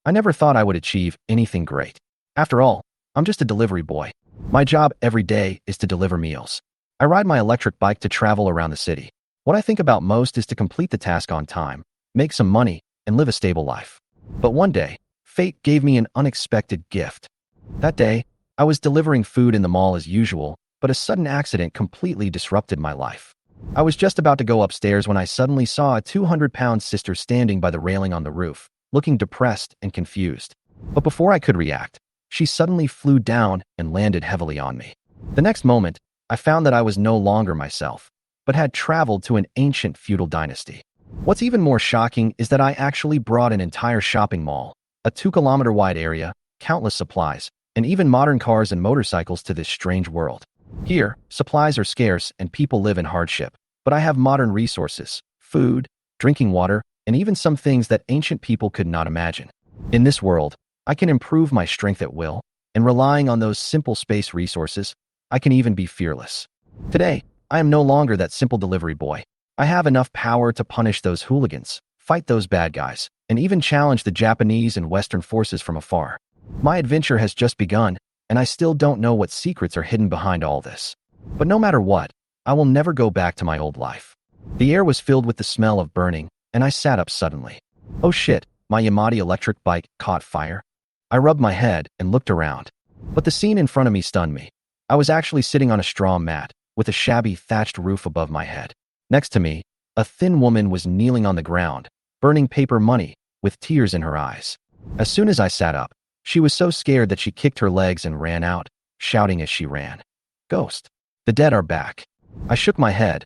I never thought I would achieve anything great. After all, I'm just a delivery boy. My job every day is to deliver meals. I ride my electric bike to travel around the city. What I think about most is to complete the task on time, make some money, and live a stable life. But one day, fate gave me an unexpected gift. That day, I was delivering food in the mall as usual, but a sudden accident completely disrupted my life. I was just about to go upstairs when I suddenly saw a 200-pound sister standing by the railing on the roof, looking depressed and confused. But before I could react, she suddenly flew down and landed heavily on me. The next moment, I found that I was no longer myself, but had traveled to an ancient feudal dynasty. What's even more shocking is that I actually brought an entire shopping mall, a 2-kilometer wide area, countless supplies, and even modern cars and motorcycles to this strange world. Here, supplies are scarce and people live in hardship, but I have modern resources, food, drinking water, and even some things that ancient people could not imagine. In this world, I can improve my strength at will, and relying on those simple space resources, I can even be fearless. Today, I am no longer that simple delivery boy. I have enough power to punish those hooligans, fight those bad guys, and even challenge the Japanese and Western forces from afar. My adventure has just begun, and I still don't know what secrets are hidden behind all this. But no matter what, I will never go back to my old life. The air was filled with the smell of burning, and I sat up suddenly. Oh shit, my Yamati electric bike caught fire. I rubbed my head and looked around. But the scene in front of me stunned me. I was actually sitting on a straw mat, with a shabby thatched roof above my head. Next to me, a thin woman was kneeling on the ground, burning paper money, with tears in her eyes. As soon as I sat up, she was so scared that she kicked her legs and ran out, shouting as she ran, "Ghost! The dead are back." I shook my head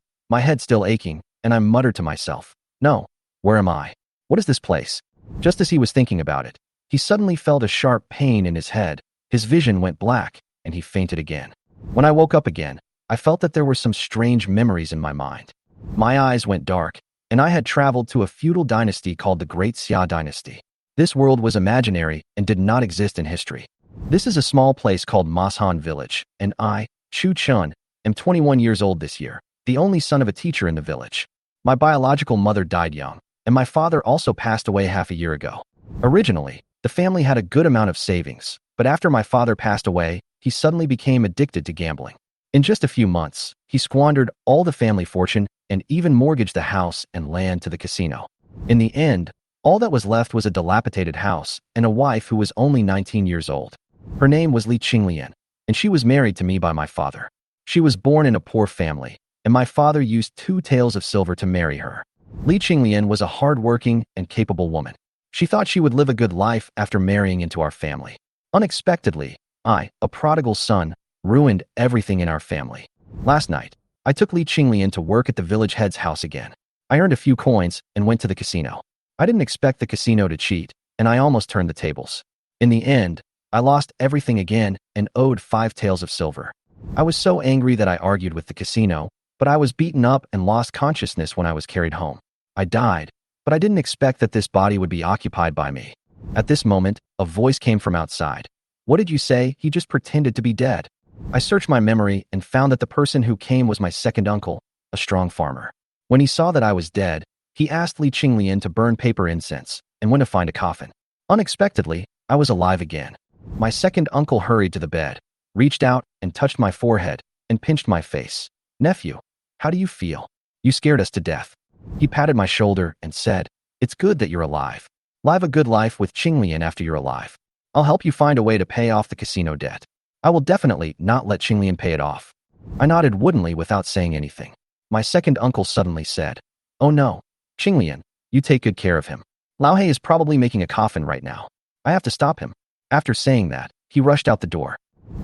still aching, and I muttered to myself, "No, where am I? What is this place?" Just as he was thinking about it, he suddenly felt a sharp pain in his head, his vision went black, and he fainted again. When I woke up again, I felt that there were some strange memories in my mind. My eyes went dark, and I had traveled to a feudal dynasty called the Great Xia Dynasty. This world was imaginary and did not exist in history. This is a small place called Mashan Village, and I, Chu Chun, am 21 years old this year, the only son of a teacher in the village. My biological mother died young, and my father also passed away half a year ago. Originally, the family had a good amount of savings, but after my father passed away, he suddenly became addicted to gambling. In just a few months, he squandered all the family fortune and even mortgaged the house and land to the casino. In the end, all that was left was a dilapidated house and a wife who was only 19 years old. Her name was Li Qinglian, and she was married to me by my father. She was born in a poor family, and my father used 2 taels of silver to marry her. Li Qinglian was a hard-working and capable woman. She thought she would live a good life after marrying into our family. Unexpectedly, I, a prodigal son, ruined everything in our family. Last night, I took Li Qinglian to work at the village head's house again. I earned a few coins and went to the casino. I didn't expect the casino to cheat, and I almost turned the tables. In the end, I lost everything again and owed 5 taels of silver. I was so angry that I argued with the casino, but I was beaten up and lost consciousness when I was carried home. I died, but I didn't expect that this body would be occupied by me. At this moment, a voice came from outside. "What did you say? He just pretended to be dead." I searched my memory and found that the person who came was my second uncle, a strong farmer. When he saw that I was dead, he asked Li Qinglian to burn paper incense and went to find a coffin. Unexpectedly, I was alive again. My second uncle hurried to the bed, reached out and touched my forehead and pinched my face. "Nephew, how do you feel? You scared us to death." He patted my shoulder and said, "It's good that you're alive. Live a good life with Qinglian after you're alive. I'll help you find a way to pay off the casino debt. I will definitely not let Qinglian pay it off." I nodded woodenly without saying anything. My second uncle suddenly said, "Oh no, Qinglian, you take good care of him. Laohe is probably making a coffin right now. I have to stop him." After saying that, he rushed out the door.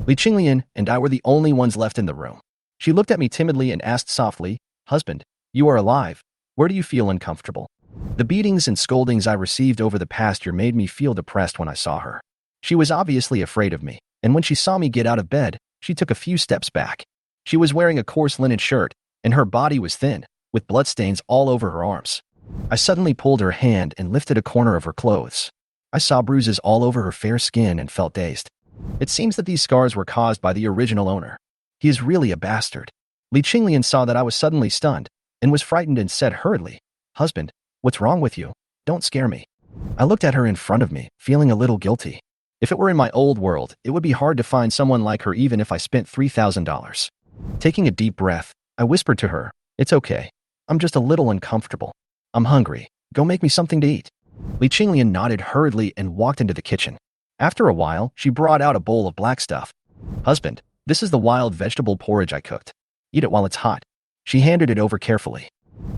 Li Qinglian and I were the only ones left in the room. She looked at me timidly and asked softly, "Husband, you are alive. Where do you feel uncomfortable?" The beatings and scoldings I received over the past year made me feel depressed when I saw her. She was obviously afraid of me, and when she saw me get out of bed, she took a few steps back. She was wearing a coarse linen shirt, and her body was thin, with bloodstains all over her arms. I suddenly pulled her hand and lifted a corner of her clothes. I saw bruises all over her fair skin and felt dazed. It seems that these scars were caused by the original owner. He is really a bastard. Li Qinglian saw that I was suddenly stunned, and was frightened and said hurriedly, "Husband, what's wrong with you? Don't scare me." I looked at her in front of me, feeling a little guilty. If it were in my old world, it would be hard to find someone like her even if I spent $3,000. Taking a deep breath, I whispered to her, "It's okay. I'm just a little uncomfortable. I'm hungry. Go make me something to eat." Li Qinglian nodded hurriedly and walked into the kitchen. After a while, she brought out a bowl of black stuff. "Husband, this is the wild vegetable porridge I cooked. Eat it while it's hot." She handed it over carefully.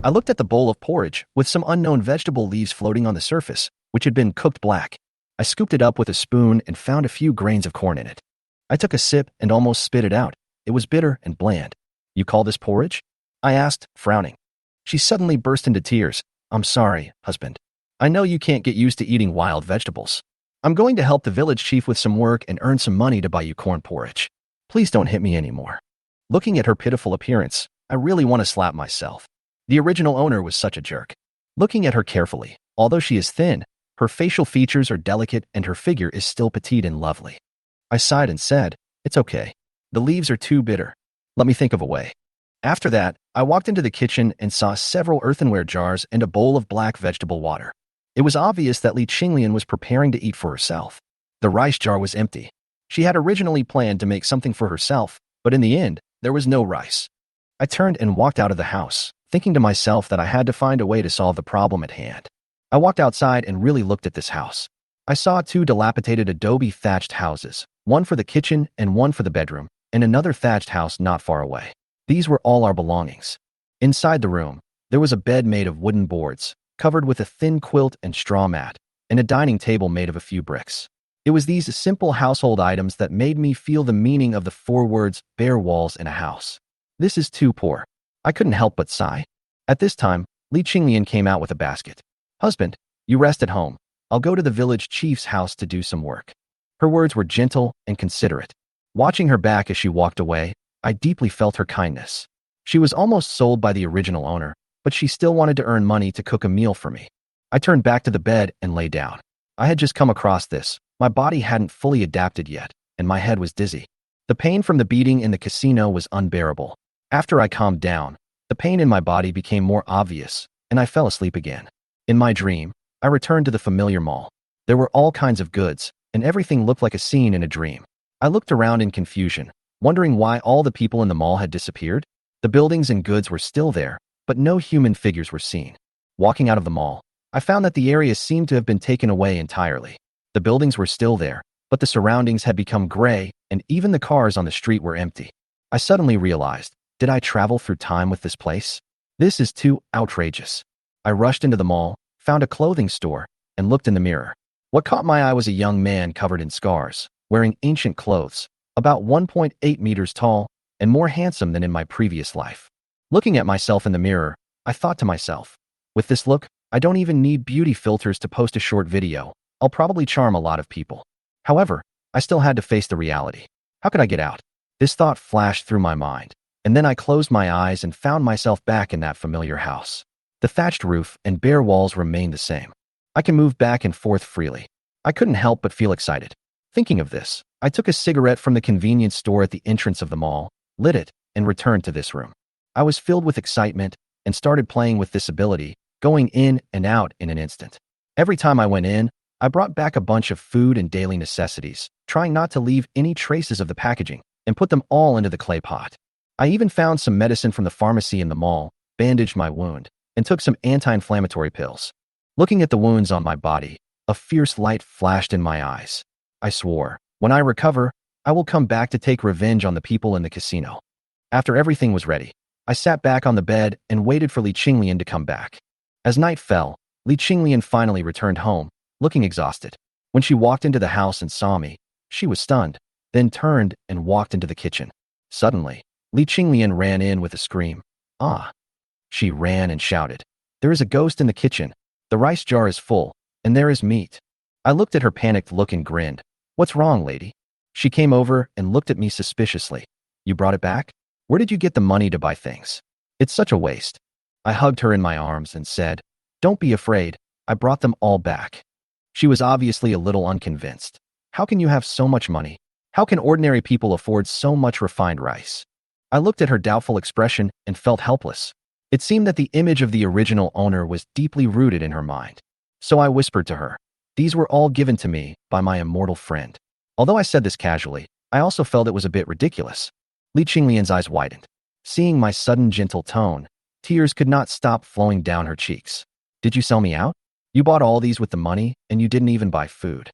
I looked at the bowl of porridge with some unknown vegetable leaves floating on the surface, which had been cooked black. I scooped it up with a spoon and found a few grains of corn in it. I took a sip and almost spit it out. It was bitter and bland. "You call this porridge?" I asked, frowning. She suddenly burst into tears. "I'm sorry, husband. I know you can't get used to eating wild vegetables. I'm going to help the village chief with some work and earn some money to buy you corn porridge. Please don't hit me anymore." Looking at her pitiful appearance, I really want to slap myself. The original owner was such a jerk. Looking at her carefully, although she is thin, her facial features are delicate and her figure is still petite and lovely. I sighed and said, "It's okay. The leaves are too bitter. Let me think of a way." After that, I walked into the kitchen and saw several earthenware jars and a bowl of black vegetable water. It was obvious that Li Qinglian was preparing to eat for herself. The rice jar was empty. She had originally planned to make something for herself, but in the end, there was no rice. I turned and walked out of the house, thinking to myself that I had to find a way to solve the problem at hand. I walked outside and really looked at this house. I saw two dilapidated adobe thatched houses, one for the kitchen and one for the bedroom, and another thatched house not far away. These were all our belongings. Inside the room, there was a bed made of wooden boards, covered with a thin quilt and straw mat, and a dining table made of a few bricks. It was these simple household items that made me feel the meaning of the 4 words, bare walls in a house. This is too poor. I couldn't help but sigh. At this time, Li Qinglian came out with a basket. "Husband, you rest at home. I'll go to the village chief's house to do some work." Her words were gentle and considerate. Watching her back as she walked away, I deeply felt her kindness. She was almost sold by the original owner, but she still wanted to earn money to cook a meal for me. I turned back to the bed and lay down. I had just come across this. My body hadn't fully adapted yet, and my head was dizzy. The pain from the beating in the casino was unbearable. After I calmed down, the pain in my body became more obvious, and I fell asleep again. In my dream, I returned to the familiar mall. There were all kinds of goods, and everything looked like a scene in a dream. I looked around in confusion, wondering why all the people in the mall had disappeared. The buildings and goods were still there, but no human figures were seen. Walking out of the mall, I found that the area seemed to have been taken away entirely. The buildings were still there, but the surroundings had become gray, and even the cars on the street were empty. I suddenly realized, did I travel through time with this place? This is too outrageous. I rushed into the mall, found a clothing store, and looked in the mirror. What caught my eye was a young man covered in scars, wearing ancient clothes, about 1.8 meters tall, and more handsome than in my previous life. Looking at myself in the mirror, I thought to myself, with this look, I don't even need beauty filters to post a short video. I'll probably charm a lot of people. However, I still had to face the reality. How could I get out? This thought flashed through my mind, and then I closed my eyes and found myself back in that familiar house. The thatched roof and bare walls remained the same. I can move back and forth freely. I couldn't help but feel excited. Thinking of this, I took a cigarette from the convenience store at the entrance of the mall, lit it, and returned to this room. I was filled with excitement and started playing with this ability, going in and out in an instant. Every time I went in, I brought back a bunch of food and daily necessities, trying not to leave any traces of the packaging, and put them all into the clay pot. I even found some medicine from the pharmacy in the mall, bandaged my wound, and took some anti-inflammatory pills. Looking at the wounds on my body, a fierce light flashed in my eyes. I swore, when I recover, I will come back to take revenge on the people in the casino. After everything was ready, I sat back on the bed and waited for Li Qinglian to come back. As night fell, Li Qinglian finally returned home, looking exhausted. When she walked into the house and saw me, she was stunned, then turned and walked into the kitchen. Suddenly, Li Qinglian ran in with a scream. "Ah!" She ran and shouted, "There is a ghost in the kitchen. The rice jar is full, and there is meat." I looked at her panicked look and grinned. "What's wrong, lady?" She came over and looked at me suspiciously. "You brought it back? Where did you get the money to buy things? It's such a waste." I hugged her in my arms and said, "Don't be afraid. I brought them all back." She was obviously a little unconvinced. How can you have so much money? How can ordinary people afford so much refined rice? I looked at her doubtful expression and felt helpless. It seemed that the image of the original owner was deeply rooted in her mind. So I whispered to her, "These were all given to me by my immortal friend." Although I said this casually, I also felt it was a bit ridiculous. Li Qinglian's eyes widened. Seeing my sudden gentle tone, tears could not stop flowing down her cheeks. "Did you sell me out? You bought all these with the money, and you didn't even buy food."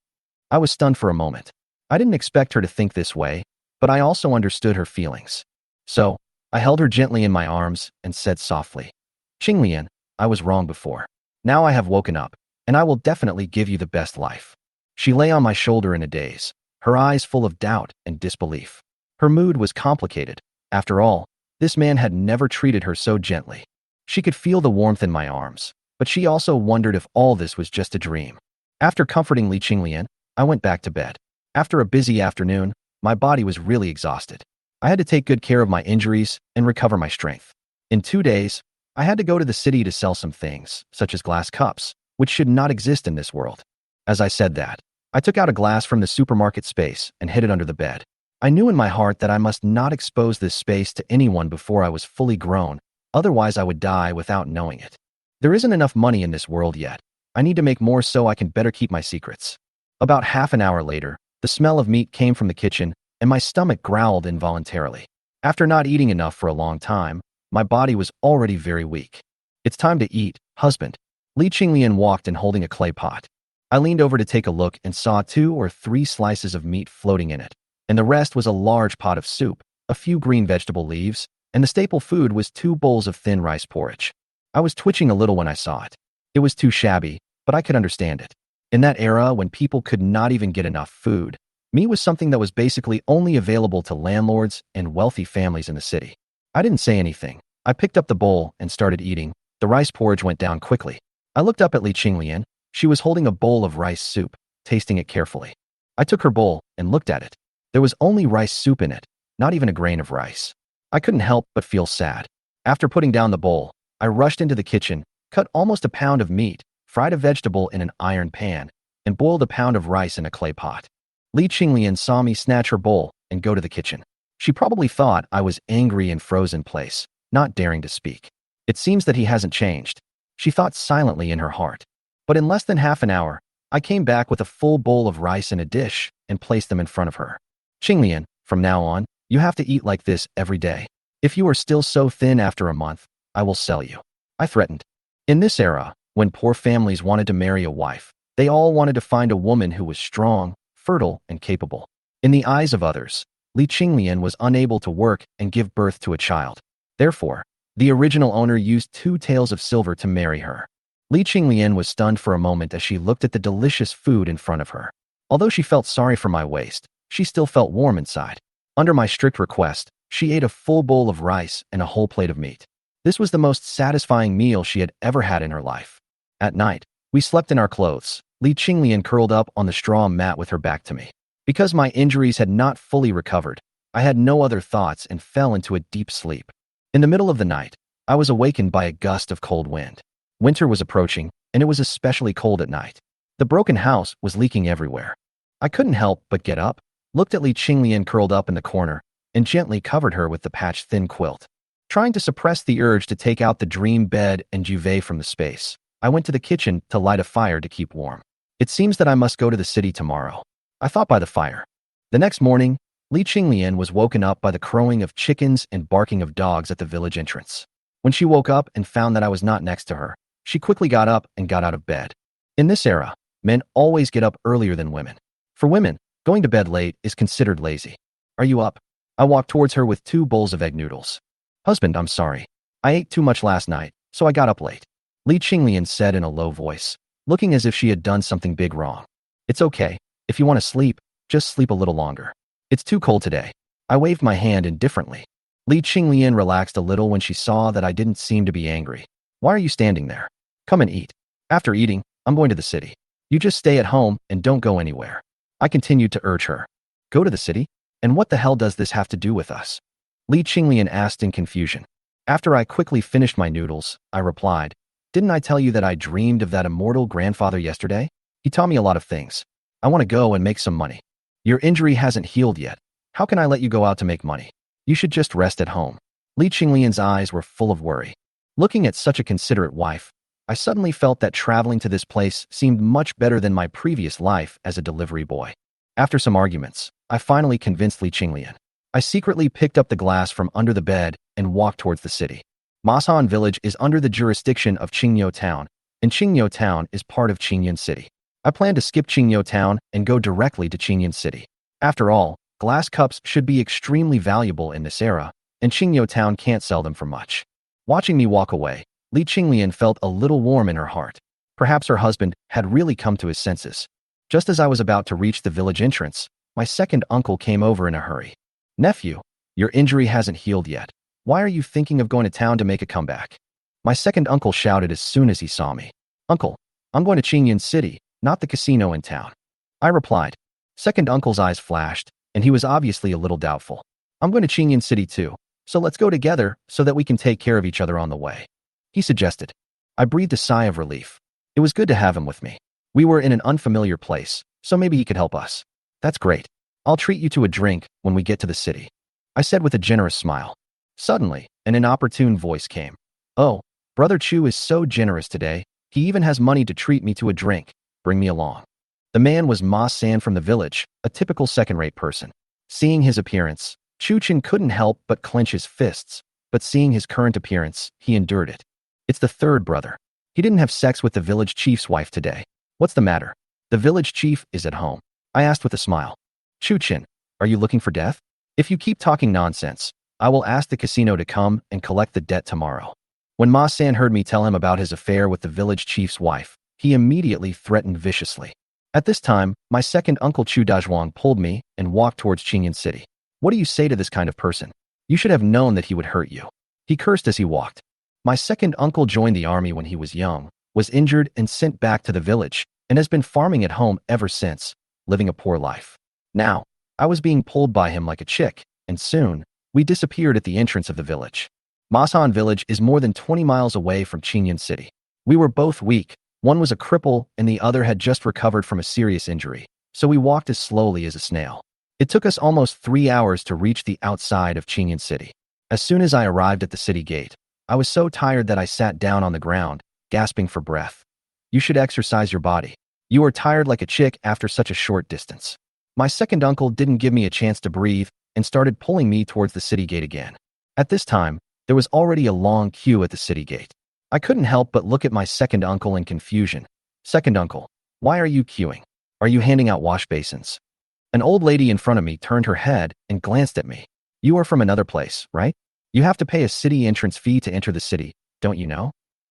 I was stunned for a moment. I didn't expect her to think this way, but I also understood her feelings. So, I held her gently in my arms and said softly, "Qinglian, I was wrong before. Now I have woken up, and I will definitely give you the best life." She lay on my shoulder in a daze, her eyes full of doubt and disbelief. Her mood was complicated. After all, this man had never treated her so gently. She could feel the warmth in my arms, but she also wondered if all this was just a dream. After comforting Li Qinglian, I went back to bed. After a busy afternoon, my body was really exhausted. I had to take good care of my injuries and recover my strength. In 2 days, I had to go to the city to sell some things, such as glass cups, which should not exist in this world. As I said that, I took out a glass from the supermarket space and hid it under the bed. I knew in my heart that I must not expose this space to anyone before I was fully grown, otherwise I would die without knowing it. There isn't enough money in this world yet. I need to make more so I can better keep my secrets. About half an hour later, the smell of meat came from the kitchen, and my stomach growled involuntarily. After not eating enough for a long time, my body was already very weak. "It's time to eat, husband." Li Qinglian walked in holding a clay pot. I leaned over to take a look and saw 2 or 3 slices of meat floating in it, and the rest was a large pot of soup, a few green vegetable leaves, and the staple food was 2 bowls of thin rice porridge. I was twitching a little when I saw it. It was too shabby, but I could understand it. In that era when people could not even get enough food, meat was something that was basically only available to landlords and wealthy families in the city. I didn't say anything. I picked up the bowl and started eating. The rice porridge went down quickly. I looked up at Li Qinglian. She was holding a bowl of rice soup, tasting it carefully. I took her bowl and looked at it. There was only rice soup in it, not even a grain of rice. I couldn't help but feel sad. After putting down the bowl, I rushed into the kitchen, cut almost a pound of meat, fried a vegetable in an iron pan, and boiled a pound of rice in a clay pot. Li Qinglian saw me snatch her bowl and go to the kitchen. She probably thought I was angry and froze in place, not daring to speak. "It seems that he hasn't changed," she thought silently in her heart. But in less than half an hour, I came back with a full bowl of rice in a dish and placed them in front of her. "Qinglian, from now on, you have to eat like this every day. If you are still so thin after a month, I will sell you," I threatened. In this era, when poor families wanted to marry a wife, they all wanted to find a woman who was strong, fertile, and capable. In the eyes of others, Li Qinglian was unable to work and give birth to a child. Therefore, the original owner used 2 taels of silver to marry her. Li Qinglian was stunned for a moment as she looked at the delicious food in front of her. Although she felt sorry for my waste, she still felt warm inside. Under my strict request, she ate a full bowl of rice and a whole plate of meat. This was the most satisfying meal she had ever had in her life. At night, we slept in our clothes. Li Qinglian curled up on the straw mat with her back to me. Because my injuries had not fully recovered, I had no other thoughts and fell into a deep sleep. In the middle of the night, I was awakened by a gust of cold wind. Winter was approaching, and it was especially cold at night. The broken house was leaking everywhere. I couldn't help but get up, looked at Li Qinglian curled up in the corner, and gently covered her with the patched thin quilt. Trying to suppress the urge to take out the dream bed and duvet from the space, I went to the kitchen to light a fire to keep warm. It seems that I must go to the city tomorrow, I thought by the fire. The next morning, Li Qinglian was woken up by the crowing of chickens and barking of dogs at the village entrance. When she woke up and found that I was not next to her, she quickly got up and got out of bed. In this era, men always get up earlier than women. For women, going to bed late is considered lazy. "Are you up?" I walked towards her with 2 bowls of egg noodles. "Husband, I'm sorry. I ate too much last night, so I got up late," Li Qinglian said in a low voice, looking as if she had done something big wrong. "It's okay. If you want to sleep, just sleep a little longer. It's too cold today." I waved my hand indifferently. Li Qinglian relaxed a little when she saw that I didn't seem to be angry. "Why are you standing there? Come and eat. After eating, I'm going to the city. You just stay at home and don't go anywhere." I continued to urge her. "Go to the city? And what the hell does this have to do with us?" Li Qinglian asked in confusion. After I quickly finished my noodles, I replied, "Didn't I tell you that I dreamed of that immortal grandfather yesterday? He taught me a lot of things. I want to go and make some money. Your injury hasn't healed yet. How can I let you go out to make money? You should just rest at home." Li Qinglian's eyes were full of worry. Looking at such a considerate wife, I suddenly felt that traveling to this place seemed much better than my previous life as a delivery boy. After some arguments, I finally convinced Li Qinglian. I secretly picked up the glass from under the bed and walked towards the city. Masan village is under the jurisdiction of Qingyou town, and Qingyou town is part of Qingyun city. I plan to skip Qingyou town and go directly to Qingyun city. After all, glass cups should be extremely valuable in this era, and Qingyou town can't sell them for much. Watching me walk away, Li Qinglian felt a little warm in her heart. Perhaps her husband had really come to his senses. Just as I was about to reach the village entrance, my second uncle came over in a hurry. "Nephew, your injury hasn't healed yet. Why are you thinking of going to town to make a comeback?" My second uncle shouted as soon as he saw me. "Uncle, I'm going to Qingyun city, not the casino in town." I replied. Second uncle's eyes flashed, and he was obviously a little doubtful. "I'm going to Qingyun city too, so let's go together so that we can take care of each other on the way," he suggested. I breathed a sigh of relief. It was good to have him with me. We were in an unfamiliar place, so maybe he could help us. "That's great. I'll treat you to a drink when we get to the city," I said with a generous smile. Suddenly, an inopportune voice came. "Oh, Brother Chu is so generous today. He even has money to treat me to a drink. Bring me along." The man was Ma San from the village, a typical second-rate person. Seeing his appearance, Chu Chen couldn't help but clench his fists, but seeing his current appearance, he endured it. It's the third brother. He didn't have sex with the village chief's wife today. What's the matter? The village chief is at home, I asked with a smile. "Chu Chen, are you looking for death? If you keep talking nonsense, I will ask the casino to come and collect the debt tomorrow." When Ma San heard me tell him about his affair with the village chief's wife, he immediately threatened viciously. At this time, my second uncle Chu Dazhuang pulled me and walked towards Qingyun city. "What do you say to this kind of person? You should have known that he would hurt you," he cursed as he walked. My second uncle joined the army when he was young, was injured and sent back to the village, and has been farming at home ever since, living a poor life. Now, I was being pulled by him like a chick, and soon, we disappeared at the entrance of the village. Masan village is more than 20 miles away from Qingyun city. We were both weak. One was a cripple and the other had just recovered from a serious injury, so we walked as slowly as a snail. It took us almost 3 hours to reach the outside of Qingyun city. As soon as I arrived at the city gate, I was so tired that I sat down on the ground, gasping for breath. "You should exercise your body. You are tired like a chick after such a short distance." My second uncle didn't give me a chance to breathe and started pulling me towards the city gate again. At this time, there was already a long queue at the city gate. I couldn't help but look at my second uncle in confusion. "Second uncle, why are you queuing? Are you handing out wash basins?" An old lady in front of me turned her head and glanced at me. "You are from another place, right? You have to pay a city entrance fee to enter the city, don't you know?"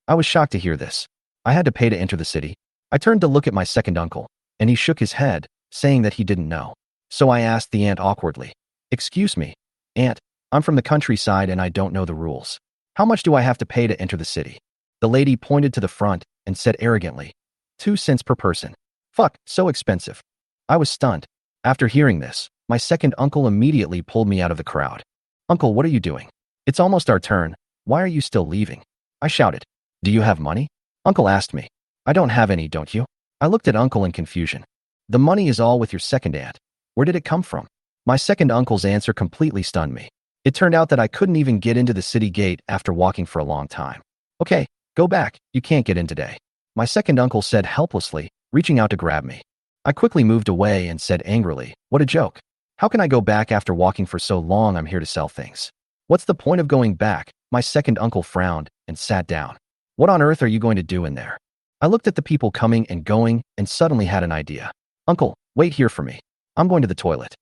I was shocked to hear this. I had to pay to enter the city. I turned to look at my second uncle, and he shook his head, saying that he didn't know. So I asked the aunt awkwardly, "Excuse me, aunt, I'm from the countryside and I don't know the rules. How much do I have to pay to enter the city?" The lady pointed to the front and said arrogantly, 2 cents per person. Fuck, so expensive. I was stunned. After hearing this, my second uncle immediately pulled me out of the crowd. "Uncle, what are you doing? It's almost our turn. Why are you still leaving?" I shouted. "Do you have money?" Uncle asked me. "I don't have any, don't you?" I looked at Uncle in confusion. "The money is all with your second aunt. Where did it come from?" My second uncle's answer completely stunned me. It turned out that I couldn't even get into the city gate after walking for a long time. "Okay, go back, you can't get in today," my second uncle said helplessly, reaching out to grab me. I quickly moved away and said angrily, "What a joke. How can I go back after walking for so long? I'm here to sell things." "What's the point of going back?" My second uncle frowned and sat down. "What on earth are you going to do in there?" I looked at the people coming and going and suddenly had an idea. "Uncle, wait here for me. I'm going to the toilet."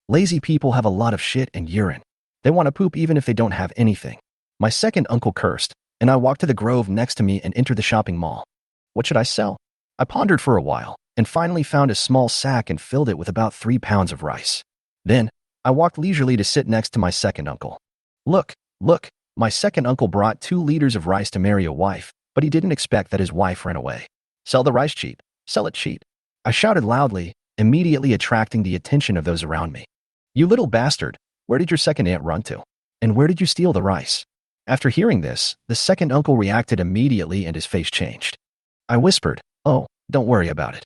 Lazy people have a lot of shit and urine. They want to poop even if they don't have anything. My second uncle cursed, and I walked to the grove next to me and entered the shopping mall. What should I sell? I pondered for a while and finally found a small sack and filled it with about 3 pounds of rice. Then, I walked leisurely to sit next to my second uncle. Look, my second uncle brought 2 liters of rice to marry a wife, but he didn't expect that his wife ran away. "Sell the rice cheap. Sell it cheap," I shouted loudly, immediately attracting the attention of those around me. "You little bastard, where did your second aunt run to? And where did you steal the rice?" After hearing this, the second uncle reacted immediately and his face changed. I whispered, "Oh, don't worry about it."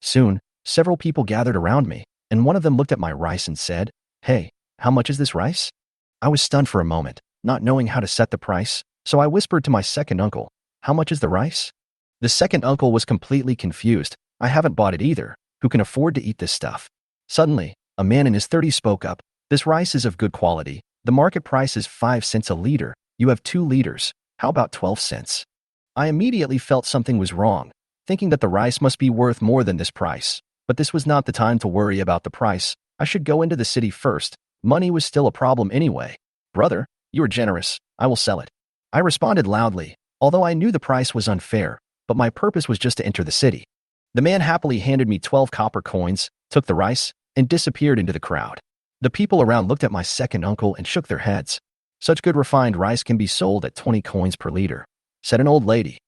Soon, several people gathered around me, and one of them looked at my rice and said, "Hey, how much is this rice?" I was stunned for a moment, not knowing how to set the price, so I whispered to my second uncle, How much is the rice? The second uncle was completely confused. I haven't bought it either. Who can afford to eat this stuff? Suddenly, a man in his 30s spoke up. This rice is of good quality. The market price is 5 cents a liter. You have 2 liters. How about 12 cents? I immediately felt something was wrong, thinking that the rice must be worth more than this price. But this was not the time to worry about the price. I should go into the city first. Money was still a problem anyway. Brother, you are generous. I will sell it. I responded loudly, although I knew the price was unfair, but my purpose was just to enter the city. The man happily handed me 12 copper coins, took the rice, and disappeared into the crowd. The people around looked at my second uncle and shook their heads. Such good refined rice can be sold at 20 coins per liter, said an old lady.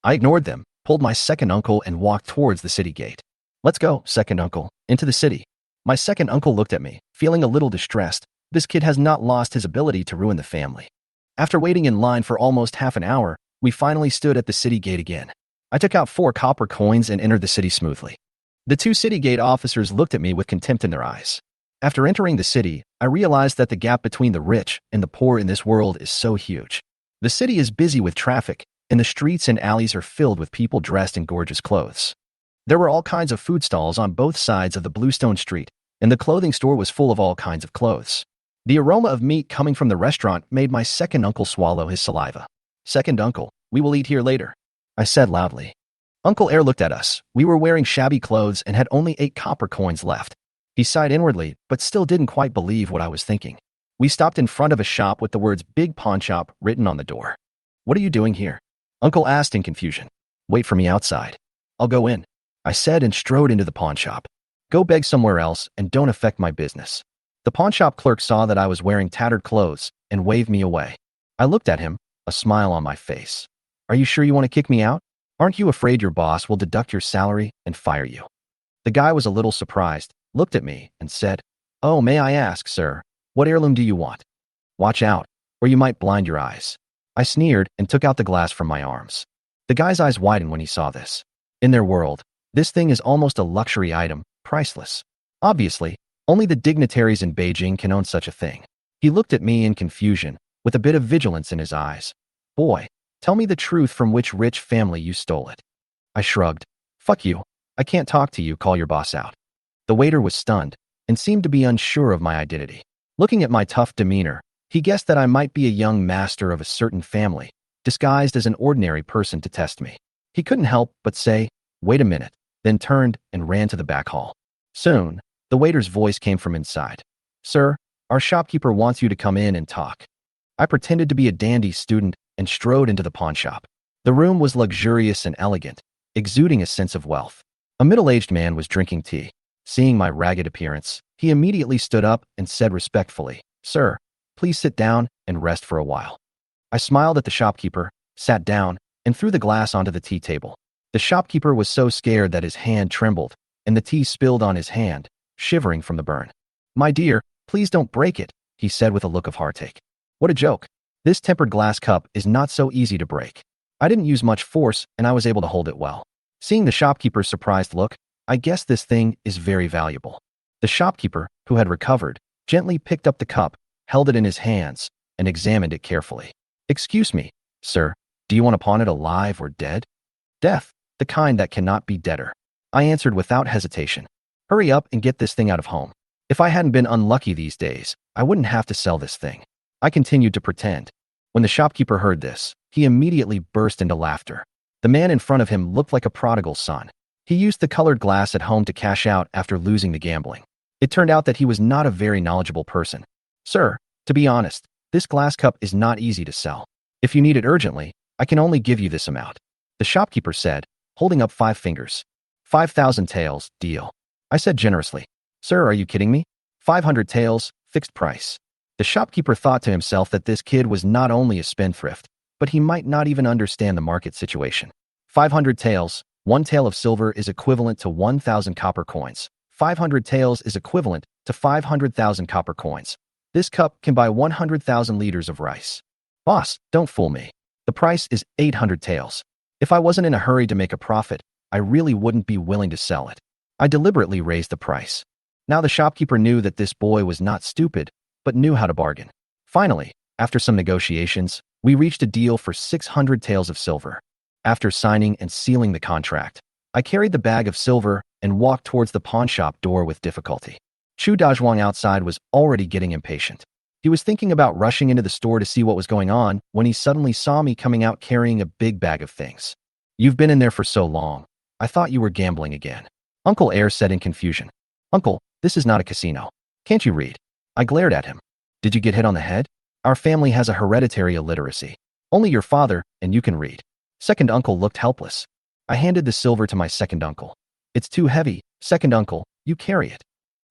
I ignored them, pulled my second uncle and walked towards the city gate. Let's go, second uncle, into the city. My second uncle looked at me, feeling a little distressed. This kid has not lost his ability to ruin the family. After waiting in line for almost half an hour, we finally stood at the city gate again. I took out 4 copper coins and entered the city smoothly. The 2 city gate officers looked at me with contempt in their eyes. After entering the city, I realized that the gap between the rich and the poor in this world is so huge. The city is busy with traffic, and the streets and alleys are filled with people dressed in gorgeous clothes. There were all kinds of food stalls on both sides of the bluestone street, and the clothing store was full of all kinds of clothes. The aroma of meat coming from the restaurant made my second uncle swallow his saliva. Second uncle, we will eat here later, I said loudly. Uncle Air looked at us. We were wearing shabby clothes and had only 8 copper coins left. He sighed inwardly, but still didn't quite believe what I was thinking. We stopped in front of a shop with the words Big Pawn Shop written on the door. What are you doing here? Uncle asked in confusion. Wait for me outside. I'll go in, I said and strode into the pawn shop. Go beg somewhere else and don't affect my business. The pawn shop clerk saw that I was wearing tattered clothes and waved me away. I looked at him, a smile on my face. Are you sure you want to kick me out? Aren't you afraid your boss will deduct your salary and fire you? The guy was a little surprised, looked at me, and said, Oh, may I ask, sir, what heirloom do you want? Watch out, or you might blind your eyes. I sneered and took out the glass from my arms. The guy's eyes widened when he saw this. In their world, this thing is almost a luxury item, priceless. Obviously, only the dignitaries in Beijing can own such a thing. He looked at me in confusion, with a bit of vigilance in his eyes. Boy, tell me the truth, from which rich family you stole it. I shrugged. Fuck you. I can't talk to you, call your boss out. The waiter was stunned and seemed to be unsure of my identity. Looking at my tough demeanor, he guessed that I might be a young master of a certain family, disguised as an ordinary person to test me. He couldn't help but say, Wait a minute, then turned and ran to the back hall. Soon, the waiter's voice came from inside. Sir, our shopkeeper wants you to come in and talk. I pretended to be a dandy student and strode into the pawn shop. The room was luxurious and elegant, exuding a sense of wealth. A middle-aged man was drinking tea. Seeing my ragged appearance, he immediately stood up and said respectfully, Sir, please sit down and rest for a while. I smiled at the shopkeeper, sat down, and threw the glass onto the tea table. The shopkeeper was so scared that his hand trembled, and the tea spilled on his hand, shivering from the burn. My dear, please don't break it, he said with a look of heartache. What a joke. This tempered glass cup is not so easy to break. I didn't use much force, and I was able to hold it well. Seeing the shopkeeper's surprised look, I guess this thing is very valuable. The shopkeeper, who had recovered, gently picked up the cup, held it in his hands, and examined it carefully. Excuse me, sir, do you want to pawn it alive or dead? Death, the kind that cannot be deader, I answered without hesitation. Hurry up and get this thing out of home. If I hadn't been unlucky these days, I wouldn't have to sell this thing. I continued to pretend. When the shopkeeper heard this, he immediately burst into laughter. The man in front of him looked like a prodigal son. He used the colored glass at home to cash out after losing the gambling. It turned out that he was not a very knowledgeable person. Sir, to be honest, this glass cup is not easy to sell. If you need it urgently, I can only give you this amount. The shopkeeper said, holding up 5 fingers. 5,000 taels, deal. I said generously. Sir, are you kidding me? 500 taels, fixed price. The shopkeeper thought to himself that this kid was not only a spendthrift, but he might not even understand the market situation. 500 taels, 1 tael of silver is equivalent to 1,000 copper coins. 500 taels is equivalent to 500,000 copper coins. This cup can buy 100,000 liters of rice. Boss, don't fool me. The price is 800 taels. If I wasn't in a hurry to make a profit, I really wouldn't be willing to sell it. I deliberately raised the price. Now the shopkeeper knew that this boy was not stupid, but knew how to bargain. Finally, after some negotiations, we reached a deal for 600 taels of silver. After signing and sealing the contract, I carried the bag of silver and walked towards the pawnshop door with difficulty. Chu Dazhuang outside was already getting impatient. He was thinking about rushing into the store to see what was going on when he suddenly saw me coming out carrying a big bag of things. "You've been in there for so long. I thought you were gambling again," Uncle Air said in confusion. "Uncle, this is not a casino. Can't you read?" I glared at him. "Did you get hit on the head? Our family has a hereditary illiteracy. Only your father and you can read." Second uncle looked helpless. I handed the silver to my second uncle. "It's too heavy, second uncle, you carry it."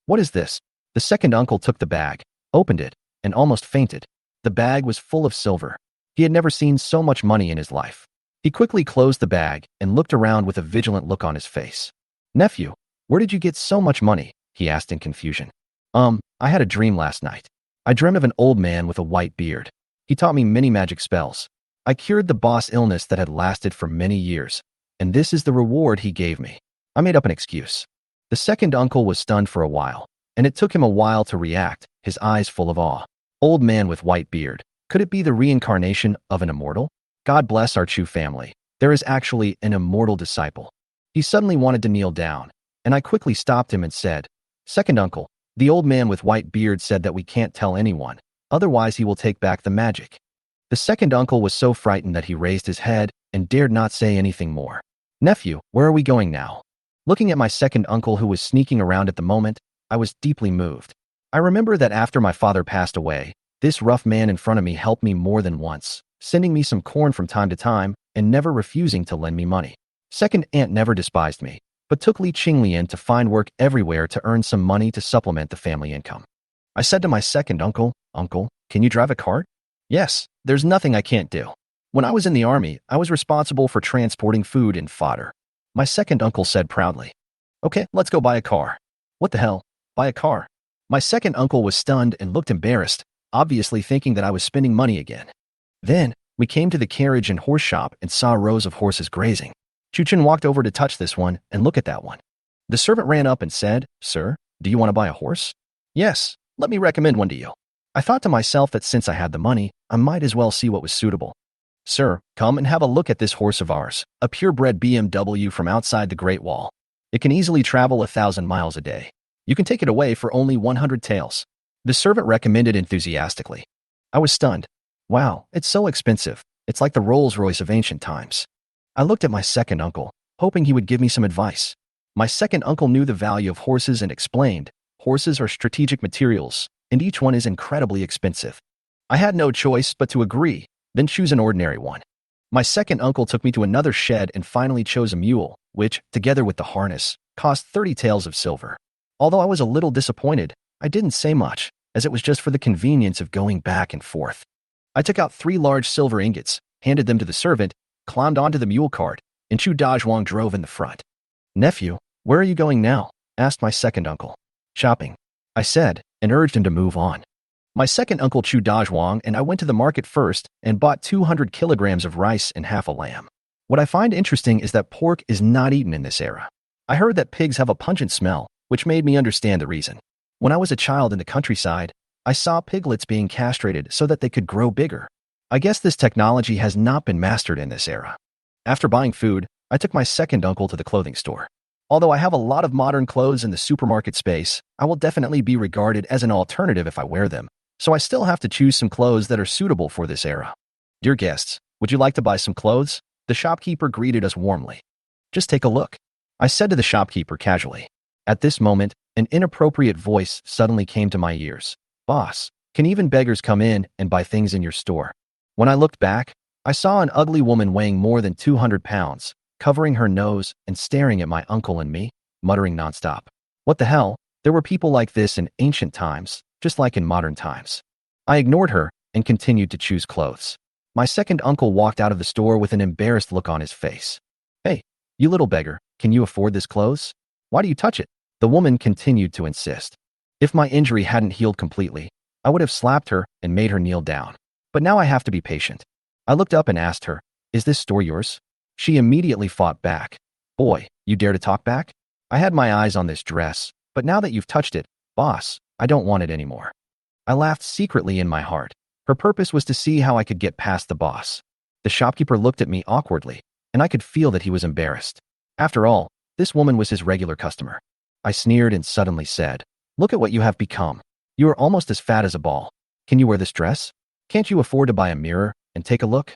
"What is this?" The second uncle took the bag, opened it, and almost fainted. The bag was full of silver. He had never seen so much money in his life. He quickly closed the bag and looked around with a vigilant look on his face. "Nephew, where did you get so much money?" he asked in confusion. I had a dream last night. I dreamt of an old man with a white beard. He taught me many magic spells. I cured the boss illness that had lasted for many years, and this is the reward he gave me." I made up an excuse. The second uncle was stunned for a while, and it took him a while to react, his eyes full of awe. Old man with white beard. Could it be the reincarnation of an immortal? God bless our Chu family. There is actually an immortal disciple. He suddenly wanted to kneel down, and I quickly stopped him and said, "Second uncle, the old man with white beard said that we can't tell anyone, otherwise he will take back the magic." The second uncle was so frightened that he raised his head and dared not say anything more. "Nephew, where are we going now?" Looking at my second uncle who was sneaking around at the moment, I was deeply moved. I remember that after my father passed away, this rough man in front of me helped me more than once, sending me some corn from time to time and never refusing to lend me money. Second aunt never despised me, but took Li Qingli in to find work everywhere to earn some money to supplement the family income. I said to my second uncle, "Uncle, can you drive a cart?" "Yes, there's nothing I can't do. When I was in the army, I was responsible for transporting food and fodder." My second uncle said proudly. "Okay, let's go buy a car." "What the hell? Buy a car?" My second uncle was stunned and looked embarrassed, obviously thinking that I was spending money again. Then, we came to the carriage and horse shop and saw rows of horses grazing. Chuchen walked over to touch this one and look at that one. The servant ran up and said, "Sir, do you want to buy a horse?" "Yes, let me recommend one to you." I thought to myself that since I had the money, I might as well see what was suitable. "Sir, come and have a look at this horse of ours, a purebred BMW from outside the Great Wall. It can easily travel 1,000 miles a day. You can take it away for only 100 taels." The servant recommended enthusiastically. I was stunned. Wow, it's so expensive. It's like the Rolls-Royce of ancient times. I looked at my second uncle, hoping he would give me some advice. My second uncle knew the value of horses and explained, "Horses are strategic materials, and each one is incredibly expensive." I had no choice but to agree, then choose an ordinary one. My second uncle took me to another shed and finally chose a mule, which, together with the harness, cost 30 taels of silver. Although I was a little disappointed, I didn't say much, as it was just for the convenience of going back and forth. I took out 3 large silver ingots, handed them to the servant, climbed onto the mule cart, and Chu Dazhuang drove in the front. "Nephew, where are you going now?" asked my second uncle. "Shopping," I said, and urged him to move on. My second uncle Chu Dazhuang and I went to the market first and bought 200 kilograms of rice and half a lamb. What I find interesting is that pork is not eaten in this era. I heard that pigs have a pungent smell, which made me understand the reason. When I was a child in the countryside, I saw piglets being castrated so that they could grow bigger. I guess this technology has not been mastered in this era. After buying food, I took my second uncle to the clothing store. Although I have a lot of modern clothes in the supermarket space, I will definitely be regarded as an alternative if I wear them, so I still have to choose some clothes that are suitable for this era. "Dear guests, would you like to buy some clothes?" The shopkeeper greeted us warmly. "Just take a look," I said to the shopkeeper casually. At this moment, an inappropriate voice suddenly came to my ears. "Boss, can even beggars come in and buy things in your store?" When I looked back, I saw an ugly woman weighing more than 200 pounds, covering her nose and staring at my uncle and me, muttering nonstop. What the hell? There were people like this in ancient times, just like in modern times. I ignored her and continued to choose clothes. My second uncle walked out of the store with an embarrassed look on his face. "Hey, you little beggar, can you afford this clothes? Why do you touch it?" The woman continued to insist. If my injury hadn't healed completely, I would have slapped her and made her kneel down. But now I have to be patient. I looked up and asked her, "Is this store yours?" She immediately fought back. "Boy, you dare to talk back? I had my eyes on this dress, but now that you've touched it, boss, I don't want it anymore." I laughed secretly in my heart. Her purpose was to see how I could get past the boss. The shopkeeper looked at me awkwardly. and I could feel that he was embarrassed. After all, this woman was his regular customer. I sneered and suddenly said, "Look at what you have become. You are almost as fat as a ball. Can you wear this dress? Can't you afford to buy a mirror and take a look?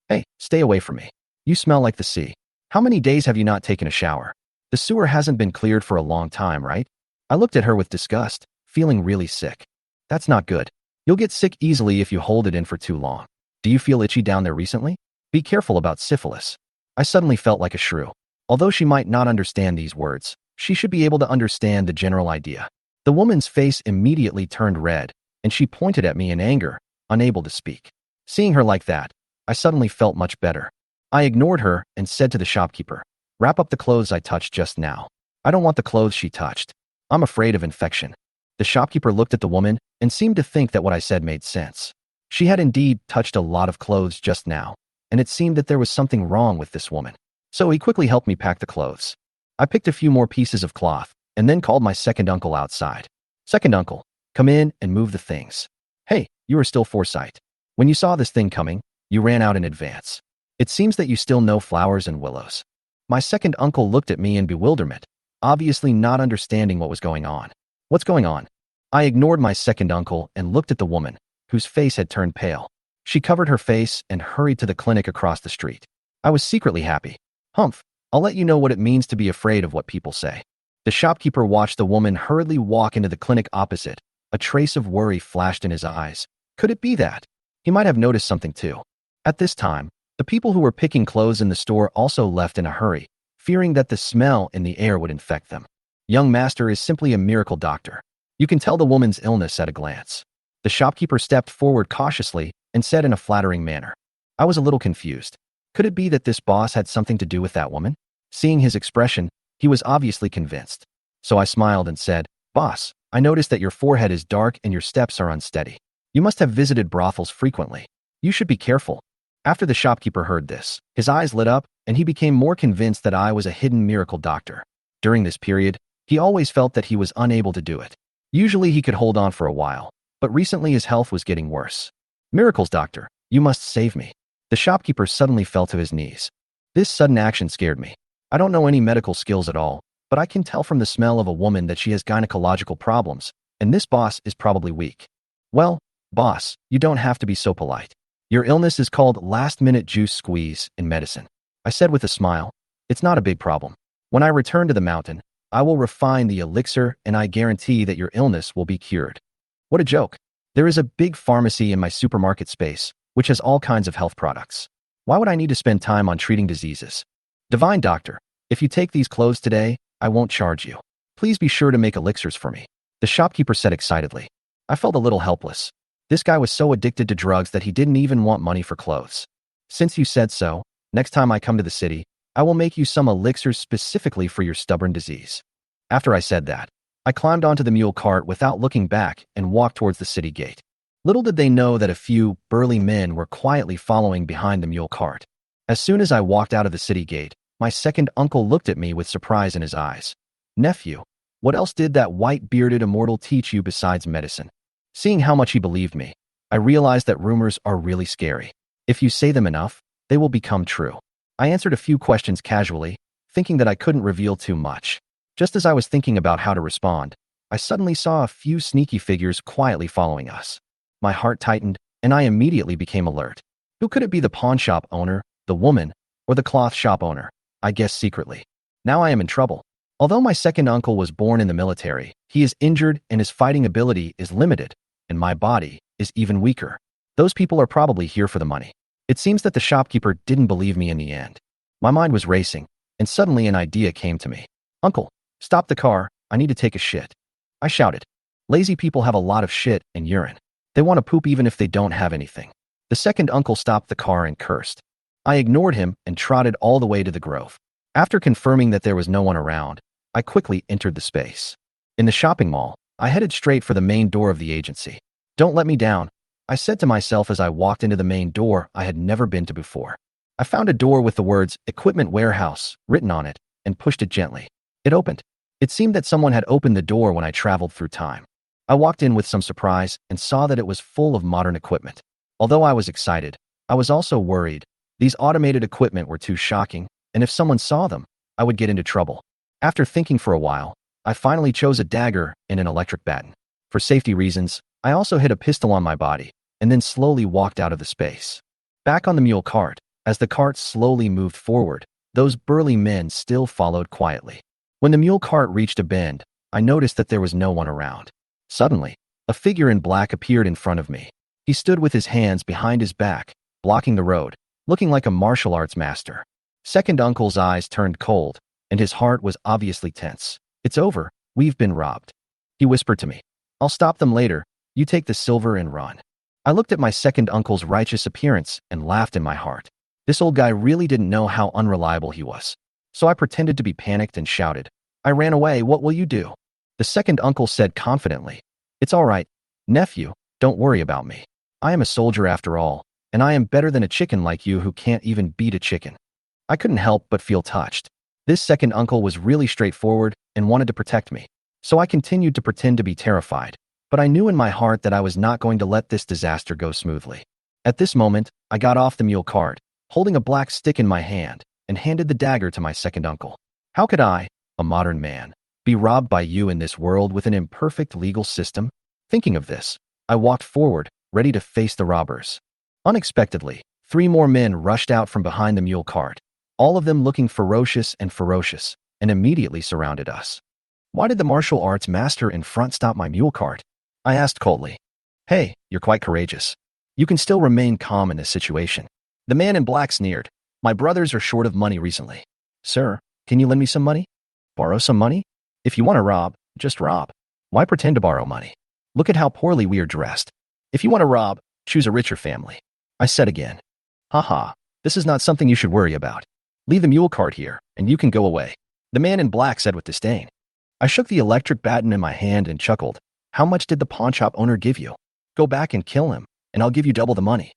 Hey, stay away from me. You smell like the sea. How many days have you not taken a shower? The sewer hasn't been cleared for a long time, right?" I looked at her with disgust, feeling really sick. That's not good. You'll get sick easily if you hold it in for too long. Do you feel itchy down there recently? Be careful about syphilis. I suddenly felt like a shrew. Although she might not understand these words, she should be able to understand the general idea. The woman's face immediately turned red, and she pointed at me in anger, unable to speak. Seeing her like that, I suddenly felt much better. I ignored her and said to the shopkeeper, "Wrap up the clothes I touched just now. I don't want the clothes she touched. I'm afraid of infection." The shopkeeper looked at the woman and seemed to think that what I said made sense. She had indeed touched a lot of clothes just now, and it seemed that there was something wrong with this woman. So he quickly helped me pack the clothes. I picked a few more pieces of cloth and then called my second uncle outside. "Second uncle, come in and move the things." "Hey, you are still foresight. When you saw this thing coming, you ran out in advance. It seems that you still know flowers and willows." My second uncle looked at me in bewilderment, obviously not understanding what was going on. "What's going on?" I ignored my second uncle and looked at the woman, whose face had turned pale. She covered her face and hurried to the clinic across the street. I was secretly happy. "Humph, I'll let you know what it means to be afraid of what people say." The shopkeeper watched the woman hurriedly walk into the clinic opposite. A trace of worry flashed in his eyes. Could it be that? He might have noticed something too. At this time, the people who were picking clothes in the store also left in a hurry, fearing that the smell in the air would infect them. Young master is simply a miracle doctor. You can tell the woman's illness at a glance. The shopkeeper stepped forward cautiously and said in a flattering manner. I was a little confused. Could it be that this boss had something to do with that woman? Seeing his expression, he was obviously convinced. So I smiled and said, "Boss, I noticed that your forehead is dark and your steps are unsteady. You must have visited brothels frequently. You should be careful." After the shopkeeper heard this, his eyes lit up and he became more convinced that I was a hidden miracle doctor. During this period, he always felt that he was unable to do it. Usually he could hold on for a while, but recently his health was getting worse. "Miracles, doctor, you must save me." The shopkeeper suddenly fell to his knees. This sudden action scared me. I don't know any medical skills at all, but I can tell from the smell of a woman that she has gynecological problems, and this boss is probably weak. "Well, boss, you don't have to be so polite. Your illness is called last-minute juice squeeze in medicine," I said with a smile. "It's not a big problem. When I return to the mountain, I will refine the elixir and I guarantee that your illness will be cured." What a joke. There is a big pharmacy in my supermarket space, which has all kinds of health products. Why would I need to spend time on treating diseases? "Divine doctor, if you take these clothes today, I won't charge you. Please be sure to make elixirs for me," the shopkeeper said excitedly. I felt a little helpless. This guy was so addicted to drugs that he didn't even want money for clothes. "Since you said so, next time I come to the city, I will make you some elixirs specifically for your stubborn disease." After I said that, I climbed onto the mule cart without looking back and walked towards the city gate. Little did they know that a few burly men were quietly following behind the mule cart. As soon as I walked out of the city gate, my second uncle looked at me with surprise in his eyes. "Nephew, what else did that white-bearded immortal teach you besides medicine?" Seeing how much he believed me, I realized that rumors are really scary. If you say them enough, they will become true. I answered a few questions casually, thinking that I couldn't reveal too much. Just as I was thinking about how to respond, I suddenly saw a few sneaky figures quietly following us. My heart tightened, and I immediately became alert. Who could it be? The pawn shop owner, the woman, or the cloth shop owner? I guessed secretly. Now I am in trouble. Although my second uncle was born in the military, he is injured and his fighting ability is limited, and my body is even weaker. Those people are probably here for the money. It seems that the shopkeeper didn't believe me in the end. My mind was racing, and suddenly an idea came to me. "Uncle, stop the car, I need to take a shit," I shouted. Lazy people have a lot of shit and urine. They want to poop even if they don't have anything. The second uncle stopped the car and cursed. I ignored him and trotted all the way to the grove. After confirming that there was no one around, I quickly entered the space. In the shopping mall, I headed straight for the main door of the agency. "Don't let me down," I said to myself as I walked into the main door I had never been to before. I found a door with the words "Equipment Warehouse" written on it and pushed it gently. It opened. It seemed that someone had opened the door when I traveled through time. I walked in with some surprise and saw that it was full of modern equipment. Although I was excited, I was also worried. These automated equipment were too shocking, and if someone saw them, I would get into trouble. After thinking for a while, I finally chose a dagger and an electric baton. For safety reasons, I also hid a pistol on my body, and then slowly walked out of the space. Back on the mule cart, as the cart slowly moved forward, those burly men still followed quietly. When the mule cart reached a bend, I noticed that there was no one around. Suddenly, a figure in black appeared in front of me. He stood with his hands behind his back, blocking the road, looking like a martial arts master. Second uncle's eyes turned cold, and his heart was obviously tense. "It's over. We've been robbed," he whispered to me. "I'll stop them later. You take the silver and run." I looked at my second uncle's righteous appearance and laughed in my heart. This old guy really didn't know how unreliable he was. So I pretended to be panicked and shouted, "I ran away. What will you do?" The second uncle said confidently, "It's all right, nephew. Don't worry about me. I am a soldier after all, and I am better than a chicken like you who can't even beat a chicken." I couldn't help but feel touched. This second uncle was really straightforward and wanted to protect me. So I continued to pretend to be terrified, but I knew in my heart that I was not going to let this disaster go smoothly. At this moment, I got off the mule cart, holding a black stick in my hand, and handed the dagger to my second uncle. How could I, a modern man, be robbed by you in this world with an imperfect legal system? Thinking of this, I walked forward, ready to face the robbers. Unexpectedly, 3 more men rushed out from behind the mule cart, all of them looking ferocious, and immediately surrounded us. "Why did the martial arts master in front stop my mule cart?" I asked coldly. "Hey, you're quite courageous. You can still remain calm in this situation." The man in black sneered. "My brothers are short of money recently." "Sir, can you lend me some money? Borrow some money? If you want to rob, just rob. Why pretend to borrow money? Look at how poorly we are dressed. If you want to rob, choose a richer family." I said again. "Haha, this is not something you should worry about. Leave the mule cart here, and you can go away," the man in black said with disdain. I shook the electric baton in my hand and chuckled. "How much did the pawnshop owner give you? Go back and kill him, and I'll give you double the money."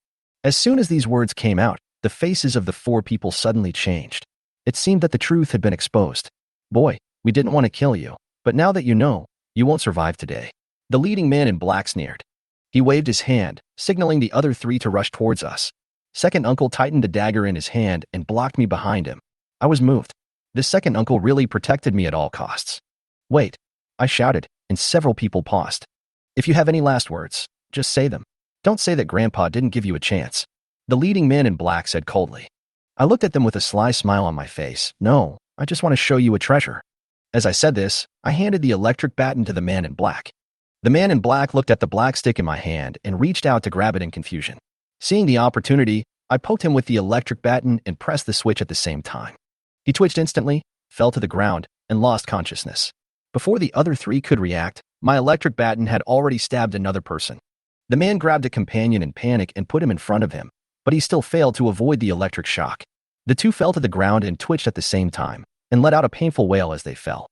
As soon as these words came out, the faces of the 4 people suddenly changed. It seemed that the truth had been exposed. "Boy, we didn't want to kill you, but now that you know, you won't survive today," the leading man in black sneered. He waved his hand, signaling the other 3 to rush towards us. Second uncle tightened the dagger in his hand and blocked me behind him. I was moved. This second uncle really protected me at all costs. "Wait," I shouted, and several people paused. "If you have any last words, just say them. Don't say that Grandpa didn't give you a chance," the leading man in black said coldly. I looked at them with a sly smile on my face. "No, I just want to show you a treasure." As I said this, I handed the electric baton to the man in black. The man in black looked at the black stick in my hand and reached out to grab it in confusion. Seeing the opportunity, I poked him with the electric baton and pressed the switch at the same time. He twitched instantly, fell to the ground, and lost consciousness. Before the other 3 could react, my electric baton had already stabbed another person. The man grabbed a companion in panic and put him in front of him, but he still failed to avoid the electric shock. The 2 fell to the ground and twitched at the same time, and let out a painful wail as they fell.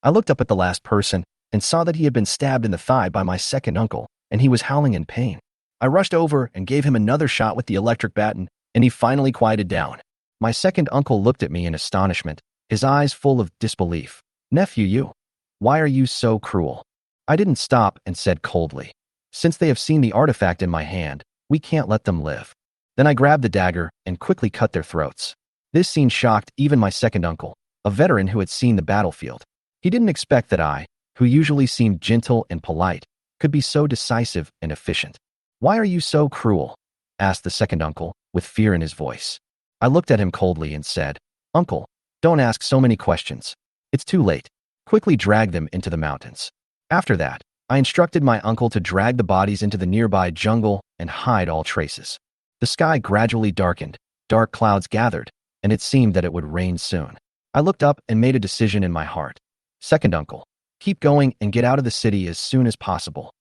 I looked up at the last person and saw that he had been stabbed in the thigh by my second uncle, and he was howling in pain. I rushed over and gave him another shot with the electric baton, and he finally quieted down. My second uncle looked at me in astonishment, his eyes full of disbelief. "Nephew, why are you so cruel?" I didn't stop and said coldly, "Since they have seen the artifact in my hand, we can't let them live." Then I grabbed the dagger and quickly cut their throats. This scene shocked even my second uncle, a veteran who had seen the battlefield. He didn't expect that I, who usually seemed gentle and polite, could be so decisive and efficient. "Why are you so cruel?" asked the second uncle, with fear in his voice. I looked at him coldly and said, "Uncle, don't ask so many questions. It's too late. Quickly drag them into the mountains." After that, I instructed my uncle to drag the bodies into the nearby jungle and hide all traces. The sky gradually darkened, dark clouds gathered, and it seemed that it would rain soon. I looked up and made a decision in my heart. "Second uncle, keep going and get out of the city as soon as possible."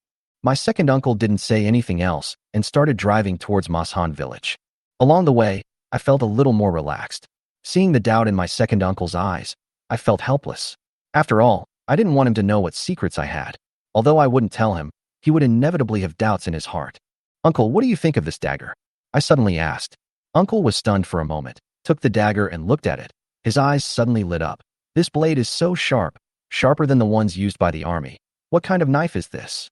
My second uncle didn't say anything else and started driving towards Mashan village. Along the way, I felt a little more relaxed. Seeing the doubt in my second uncle's eyes, I felt helpless. After all, I didn't want him to know what secrets I had. Although I wouldn't tell him, he would inevitably have doubts in his heart. "Uncle, what do you think of this dagger?" I suddenly asked. Uncle was stunned for a moment, took the dagger and looked at it. His eyes suddenly lit up. "This blade is so sharp, sharper than the ones used by the army. What kind of knife is this?"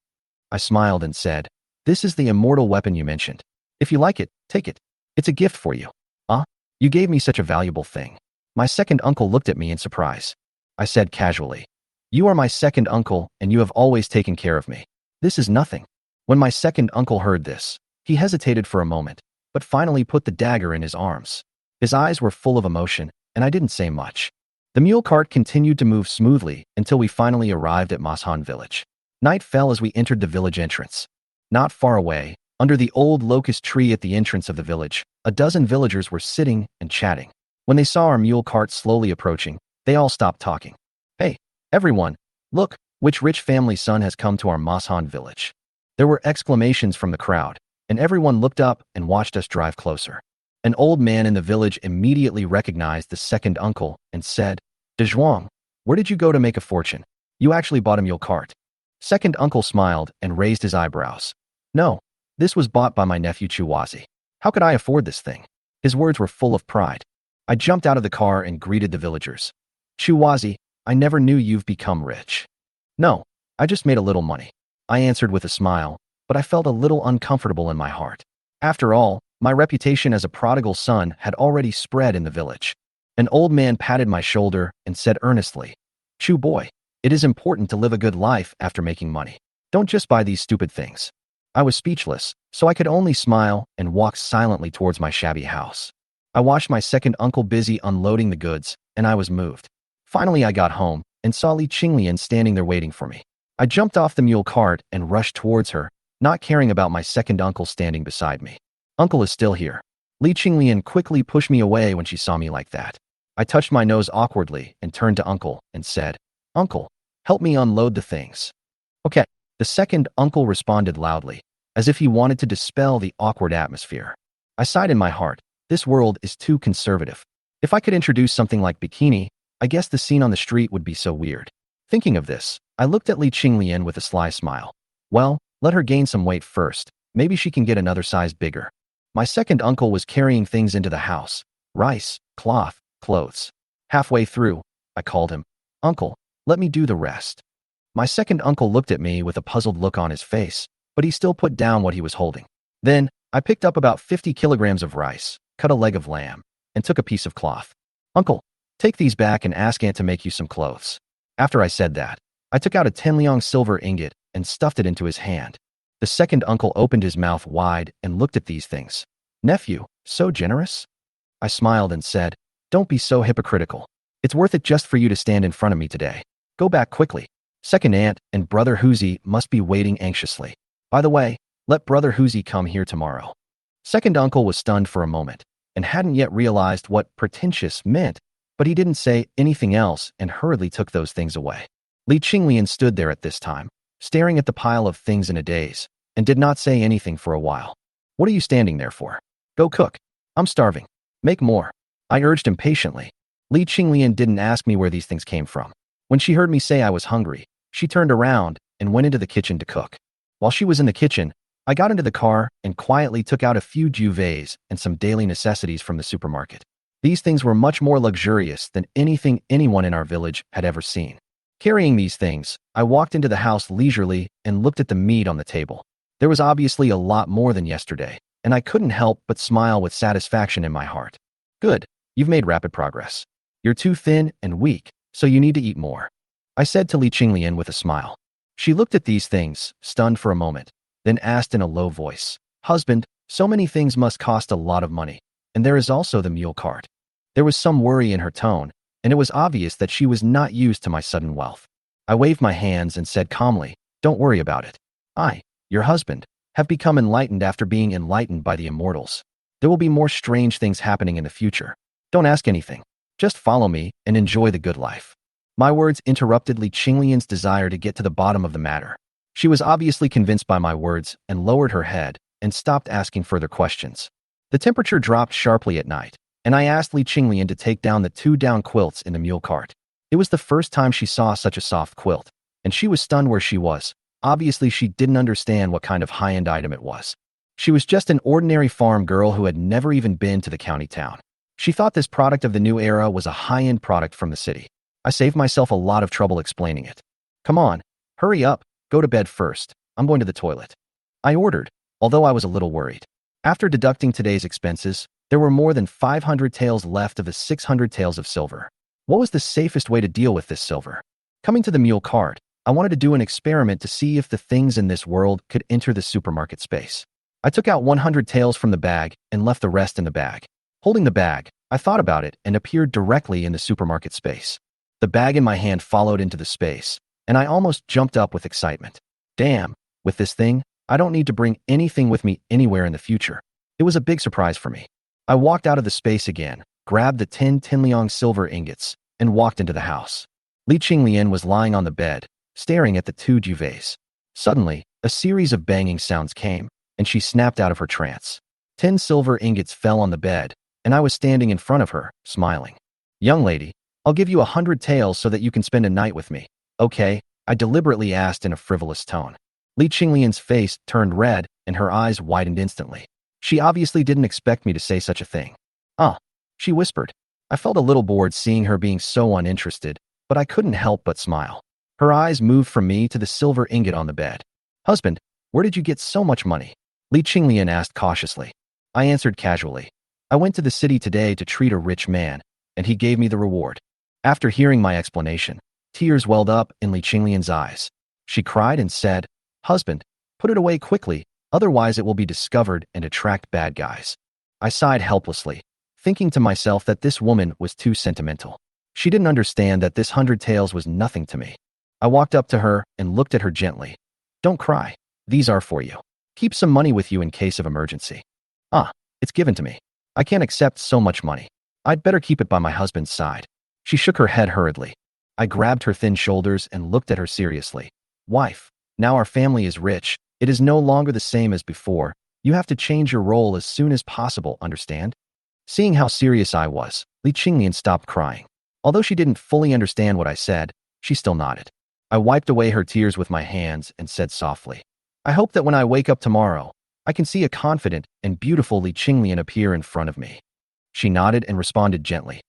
I smiled and said, "This is the immortal weapon you mentioned. If you like it, take it. It's a gift for you." "Huh? You gave me such a valuable thing. My second uncle looked at me in surprise. I said casually, "You are my second uncle, and you have always taken care of me. This is nothing." When my second uncle heard this, he hesitated for a moment, but finally put the dagger in his arms. His eyes were full of emotion, and I didn't say much. The mule cart continued to move smoothly until we finally arrived at Mashan village. Night fell as we entered the village entrance. Not far away, under the old locust tree at the entrance of the village, a dozen villagers were sitting and chatting. When they saw our mule cart slowly approaching, they all stopped talking. "Hey, everyone, look, which rich family's son has come to our Mashan village?" There were exclamations from the crowd, and everyone looked up and watched us drive closer. An old man in the village immediately recognized the second uncle and said, "Dezhuang, where did you go to make a fortune? You actually bought a mule cart." Second uncle smiled and raised his eyebrows. "No, this was bought by my nephew Chuwazi. How could I afford this thing?" His words were full of pride. I jumped out of the car and greeted the villagers. "Chuwazi, I never knew you've become rich." "No, I just made a little money," I answered with a smile, but I felt a little uncomfortable in my heart. After all, my reputation as a prodigal son had already spread in the village. An old man patted my shoulder and said earnestly, "Chu boy, it is important to live a good life after making money. Don't just buy these stupid things." I was speechless, so I could only smile and walk silently towards my shabby house. I watched my second uncle busy unloading the goods, and I was moved. Finally, I got home and saw Li Qinglian standing there waiting for me. I jumped off the mule cart and rushed towards her, not caring about my second uncle standing beside me. "Uncle is still here." Li Qinglian quickly pushed me away when she saw me like that. I touched my nose awkwardly and turned to uncle and said, "Uncle, help me unload the things." "Okay." The second uncle responded loudly, as if he wanted to dispel the awkward atmosphere. I sighed in my heart. This world is too conservative. If I could introduce something like bikini, I guess the scene on the street would be so weird. Thinking of this, I looked at Li Qinglian with a sly smile. Well, let her gain some weight first. Maybe she can get another size bigger. My second uncle was carrying things into the house. Rice, cloth, clothes. Halfway through, I called him, "Uncle, let me do the rest." My second uncle looked at me with a puzzled look on his face, but he still put down what he was holding. Then, I picked up about 50 kilograms of rice, cut a leg of lamb, and took a piece of cloth. "Uncle, take these back and ask Aunt to make you some clothes." After I said that, I took out a 10 liang silver ingot and stuffed it into his hand. The second uncle opened his mouth wide and looked at these things. "Nephew, so generous?" I smiled and said, "Don't be so hypocritical. It's worth it just for you to stand in front of me today. Go back quickly. Second aunt and brother Huzi must be waiting anxiously. By the way, let brother Huzi come here tomorrow." Second uncle was stunned for a moment and hadn't yet realized what pretentious meant, but he didn't say anything else and hurriedly took those things away. Li Qinglian stood there at this time, staring at the pile of things in a daze, and did not say anything for a while. "What are you standing there for? Go cook. I'm starving. Make more," I urged impatiently. Li Qinglian didn't ask me where these things came from. When she heard me say I was hungry, she turned around and went into the kitchen to cook. While she was in the kitchen, I got into the car and quietly took out a few duvets and some daily necessities from the supermarket. These things were much more luxurious than anything anyone in our village had ever seen. Carrying these things, I walked into the house leisurely and looked at the meat on the table. There was obviously a lot more than yesterday, and I couldn't help but smile with satisfaction in my heart. "Good, you've made rapid progress. You're too thin and weak, so you need to eat more," I said to Li Qinglian with a smile. She looked at these things, stunned for a moment, then asked in a low voice, "Husband, so many things must cost a lot of money, and there is also the mule cart." There was some worry in her tone, and it was obvious that she was not used to my sudden wealth. I waved my hands and said calmly, "Don't worry about it. I, your husband, have become enlightened after being enlightened by the immortals. There will be more strange things happening in the future. Don't ask anything. Just follow me and enjoy the good life." My words interrupted Li Qinglian's desire to get to the bottom of the matter. She was obviously convinced by my words and lowered her head and stopped asking further questions. The temperature dropped sharply at night, and I asked Li Qinglian to take down the 2 down quilts in the mule cart. It was the first time she saw such a soft quilt, and she was stunned where she was. Obviously, she didn't understand what kind of high-end item it was. She was just an ordinary farm girl who had never even been to the county town. She thought this product of the new era was a high-end product from the city. I saved myself a lot of trouble explaining it. "Come on, hurry up, go to bed first. I'm going to the toilet," I ordered, although I was a little worried. After deducting today's expenses, There were more than 500 taels left of the 600 taels of silver. What was the safest way to deal with this silver? Coming to the mule cart, I wanted to do an experiment to see if the things in this world could enter the supermarket space. I took out 100 taels from the bag and left the rest in the bag. Holding the bag, I thought about it and appeared directly in the supermarket space. The bag in my hand followed into the space, and I almost jumped up with excitement. Damn, with this thing, I don't need to bring anything with me anywhere in the future. It was a big surprise for me. I walked out of the space again, grabbed the 10 Tinliang silver ingots, and walked into the house. Li Qinglian was lying on the bed, staring at the two duvets. Suddenly, a series of banging sounds came, and she snapped out of her trance. 10 silver ingots fell on the bed, and I was standing in front of her, smiling. Young lady, I'll give you 100 taels so that you can spend a night with me. Okay, I deliberately asked in a frivolous tone. Li Qinglian's face turned red, and her eyes widened instantly. She obviously didn't expect me to say such a thing. She whispered. I felt a little bored seeing her being so uninterested, but I couldn't help but smile. Her eyes moved from me to the silver ingot on the bed. Husband, where did you get so much money? Li Qinglian asked cautiously. I answered casually. I went to the city today to treat a rich man, and he gave me the reward. After hearing my explanation, tears welled up in Li Qinglian's eyes. She cried and said, Husband, put it away quickly, otherwise it will be discovered and attract bad guys. I sighed helplessly, thinking to myself that this woman was too sentimental. She didn't understand that this 100 taels was nothing to me. I walked up to her and looked at her gently. Don't cry. These are for you. Keep some money with you in case of emergency. It's given to me. I can't accept so much money. I'd better keep it by my husband's side. She shook her head hurriedly. I grabbed her thin shoulders and looked at her seriously. Wife, now our family is rich. It is no longer the same as before. You have to change your role as soon as possible, understand? Seeing how serious I was, Li Qinglian stopped crying. Although she didn't fully understand what I said, she still nodded. I wiped away her tears with my hands and said softly, I hope that when I wake up tomorrow, I can see a confident and beautiful Li Qinglian appear in front of me. She nodded and responded gently.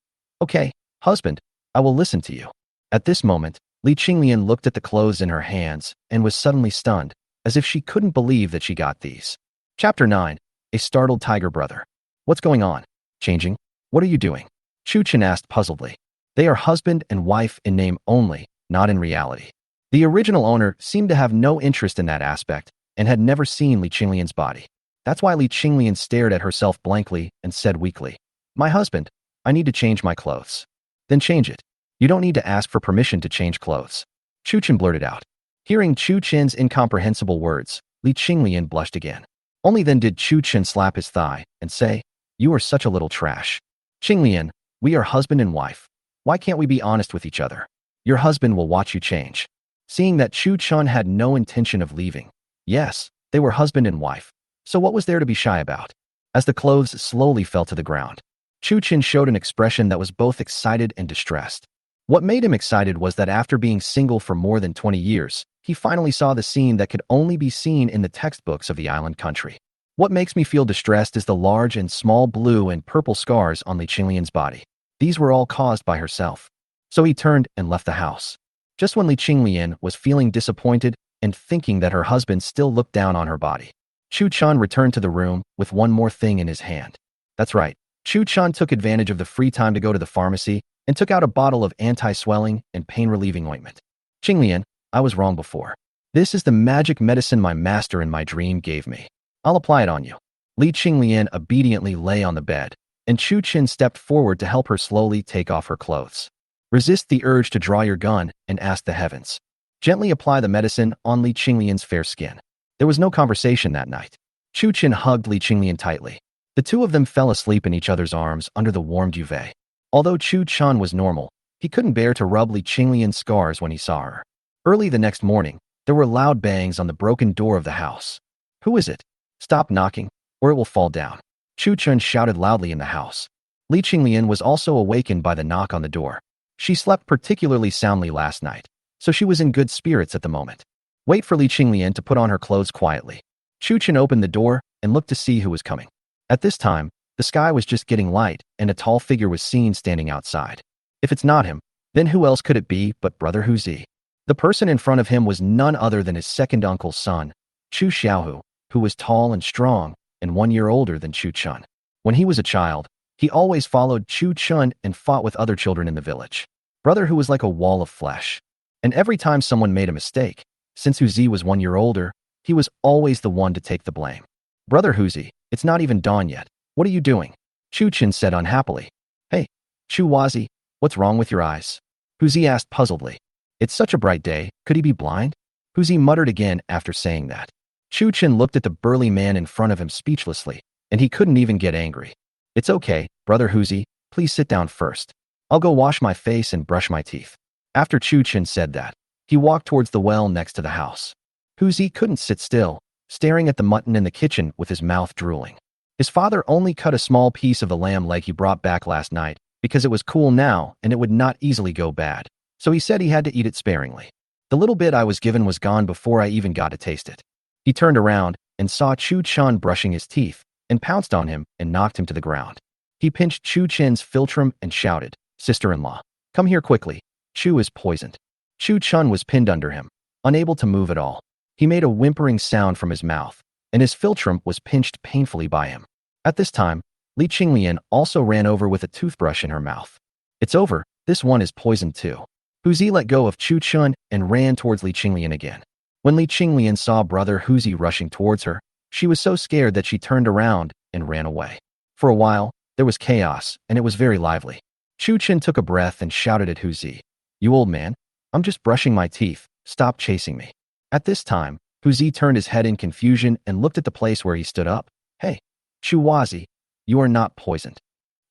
Okay, husband, I will listen to you. At this moment, Li Qinglian looked at the clothes in her hands and was suddenly stunned, as if she couldn't believe that she got these. Chapter 9. A startled tiger brother. What's going on? Changing? What are you doing? Chu Chen asked puzzledly. They are husband and wife in name only, not in reality. The original owner seemed to have no interest in that aspect and had never seen Li Qinglian's body. That's why Li Qinglian stared at herself blankly and said weakly, My husband, I need to change my clothes. Then change it. You don't need to ask for permission to change clothes. Chu Chen blurted out. Hearing Chu Chen's incomprehensible words, Li Qinglian blushed again. Only then did Chu Chen slap his thigh and say, You are such a little trash. Qinglian, we are husband and wife. Why can't we be honest with each other? Your husband will watch you change. Seeing that Chu Chen had no intention of leaving. Yes, they were husband and wife. So what was there to be shy about? As the clothes slowly fell to the ground, Chu Chen showed an expression that was both excited and distressed. What made him excited was that after being single for more than 20 years, he finally saw the scene that could only be seen in the textbooks of the island country. What makes me feel distressed is the large and small blue and purple scars on Li Qinglian's body. These were all caused by herself. So he turned and left the house. Just when Li Qinglian was feeling disappointed and thinking that her husband still looked down on her body, Chu Chen returned to the room with one more thing in his hand. That's right, Chu Chen took advantage of the free time to go to the pharmacy and took out a bottle of anti-swelling and pain-relieving ointment. Qinglian, I was wrong before. This is the magic medicine my master in my dream gave me. I'll apply it on you. Li Qinglian obediently lay on the bed, and Chu Chen stepped forward to help her slowly take off her clothes. Resist the urge to draw your gun and ask the heavens. Gently apply the medicine on Li Qinglian's fair skin. There was no conversation that night. Chu Chen hugged Li Qinglian tightly. The two of them fell asleep in each other's arms under the warm duvet. Although Chu Chen was normal, he couldn't bear to rub Li Qinglian's scars when he saw her. Early the next morning, there were loud bangs on the broken door of the house. Who is it? Stop knocking, or it will fall down. Chu Chen shouted loudly in the house. Li Qinglian was also awakened by the knock on the door. She slept particularly soundly last night, so she was in good spirits at the moment. Wait for Li Qinglian to put on her clothes quietly. Chu Chen opened the door and looked to see who was coming. At this time, the sky was just getting light and a tall figure was seen standing outside. If it's not him, then who else could it be but Brother Huzi? The person in front of him was none other than his second uncle's son, Chu Xiaohu, who was tall and strong and 1 year older than Chu Chen. When he was a child, he always followed Chu Chun and fought with other children in the village. Brother Hu was like a wall of flesh. And every time someone made a mistake, since Huzi was 1 year older, he was always the one to take the blame. Brother Huzi, it's not even dawn yet. What are you doing? Chu Chin said unhappily. Hey, Chu Wazi, what's wrong with your eyes? Huzi asked puzzledly. It's such a bright day, could he be blind? Huzi muttered again after saying that. Chu Chin looked at the burly man in front of him speechlessly, and he couldn't even get angry. It's okay, Brother Huzi, please sit down first. I'll go wash my face and brush my teeth. After Chu Chin said that, he walked towards the well next to the house. Huzi couldn't sit still, staring at the mutton in the kitchen with his mouth drooling. His father only cut a small piece of the lamb leg he brought back last night because it was cool now and it would not easily go bad, so he said he had to eat it sparingly. The little bit I was given was gone before I even got to taste it. He turned around and saw Chu Chun brushing his teeth and pounced on him and knocked him to the ground. He pinched Chu Chin's philtrum and shouted, Sister-in-law, come here quickly. Chu is poisoned. Chu Chun was pinned under him, unable to move at all. He made a whimpering sound from his mouth, and his philtrum was pinched painfully by him. At this time, Li Qinglian also ran over with a toothbrush in her mouth. It's over, this one is poisoned too. Huzi let go of Chu Chun and ran towards Li Qinglian again. When Li Qinglian saw Brother Huzi rushing towards her, she was so scared that she turned around and ran away. For a while, there was chaos, and it was very lively. Chu Chin took a breath and shouted at Huzi, You old man, I'm just brushing my teeth, stop chasing me. At this time, Huzi turned his head in confusion and looked at the place where he stood up. Hey, Chu Wazi, you are not poisoned.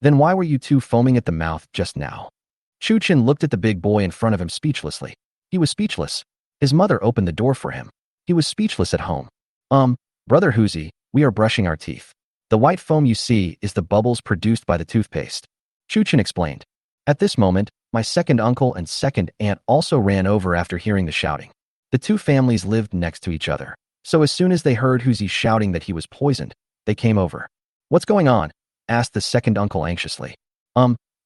Then why were you two foaming at the mouth just now? Chu Chin looked at the big boy in front of him speechlessly. He was speechless. His mother opened the door for him. He was speechless at home. Brother Huzi, we are brushing our teeth. The white foam you see is the bubbles produced by the toothpaste. Chu Chin explained. At this moment, my second uncle and second aunt also ran over after hearing the shouting. The two families lived next to each other, so as soon as they heard Huzi shouting that he was poisoned, they came over. What's going on? Asked the second uncle anxiously.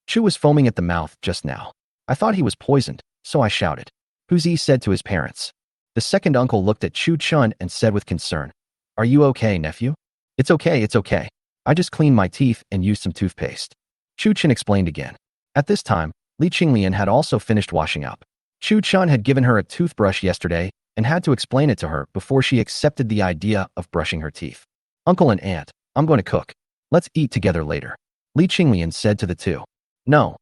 Chu was foaming at the mouth just now. I thought he was poisoned, so I shouted. Huzi said to his parents. The second uncle looked at Chu Chun and said with concern, Are you okay, nephew? It's okay. I just cleaned my teeth and used some toothpaste. Chu Chin explained again. At this time, Li Qinglian had also finished washing up. Chu Chun had given her a toothbrush yesterday and had to explain it to her before she accepted the idea of brushing her teeth. Uncle and aunt, I'm going to cook. Let's eat together later. Li Qinglian said to the two. No,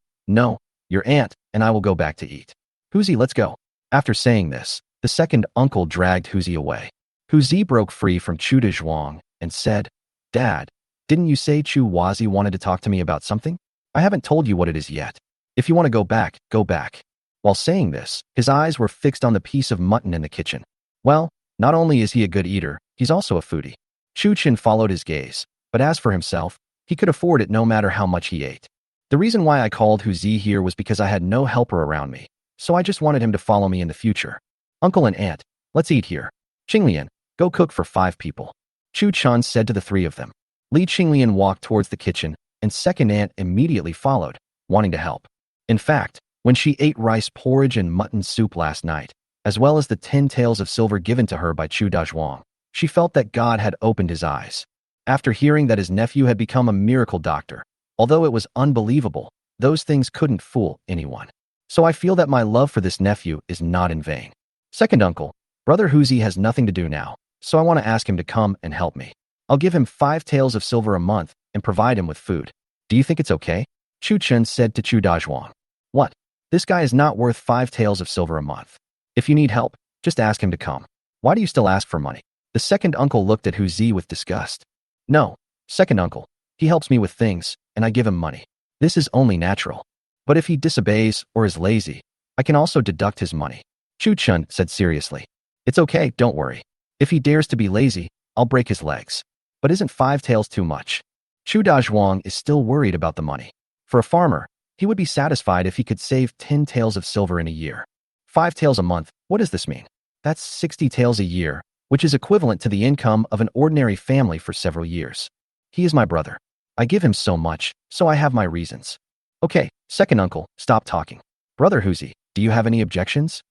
your aunt and I will go back to eat. Huzi, let's go. After saying this, the second uncle dragged Huzi away. Huzi broke free from Chu Dezhuang and said, Dad, didn't you say Chu Wazi wanted to talk to me about something? I haven't told you what it is yet. If you want to go back, go back. While saying this, his eyes were fixed on the piece of mutton in the kitchen. Well, not only is he a good eater, he's also a foodie. Chu Chin followed his gaze, but as for himself, he could afford it no matter how much he ate. The reason why I called Huzi here was because I had no helper around me, so I just wanted him to follow me in the future. Uncle and aunt, let's eat here. Qinglian, go cook for 5 people. Chu Chun said to the 3 of them. Li Qinglian walked towards the kitchen, and second aunt immediately followed, wanting to help. In fact, when she ate rice porridge and mutton soup last night, as well as the 10 taels of silver given to her by Chu Dezhuang, she felt that God had opened his eyes. After hearing that his nephew had become a miracle doctor, although it was unbelievable, those things couldn't fool anyone. So I feel that my love for this nephew is not in vain. Second uncle, Brother Huzi has nothing to do now, so I want to ask him to come and help me. I'll give him 5 taels of silver a month and provide him with food. Do you think it's okay? Chu Chen said to Chu Dezhuang. What? This guy is not worth 5 taels of silver a month. If you need help, just ask him to come. Why do you still ask for money? The second uncle looked at Huzi with disgust. No, second uncle, he helps me with things, and I give him money. This is only natural. But if he disobeys or is lazy, I can also deduct his money. Chu Chun said seriously. It's okay, don't worry. If he dares to be lazy, I'll break his legs. But isn't 5 taels too much? Chu Dezhuang is still worried about the money. For a farmer, he would be satisfied if he could save 10 taels of silver in a year. 5 taels a month, what does this mean? That's 60 taels a year, which is equivalent to the income of an ordinary family for several years. He is my brother. I give him so much, so I have my reasons. Okay, second uncle, stop talking. Brother Huzi, do you have any objections?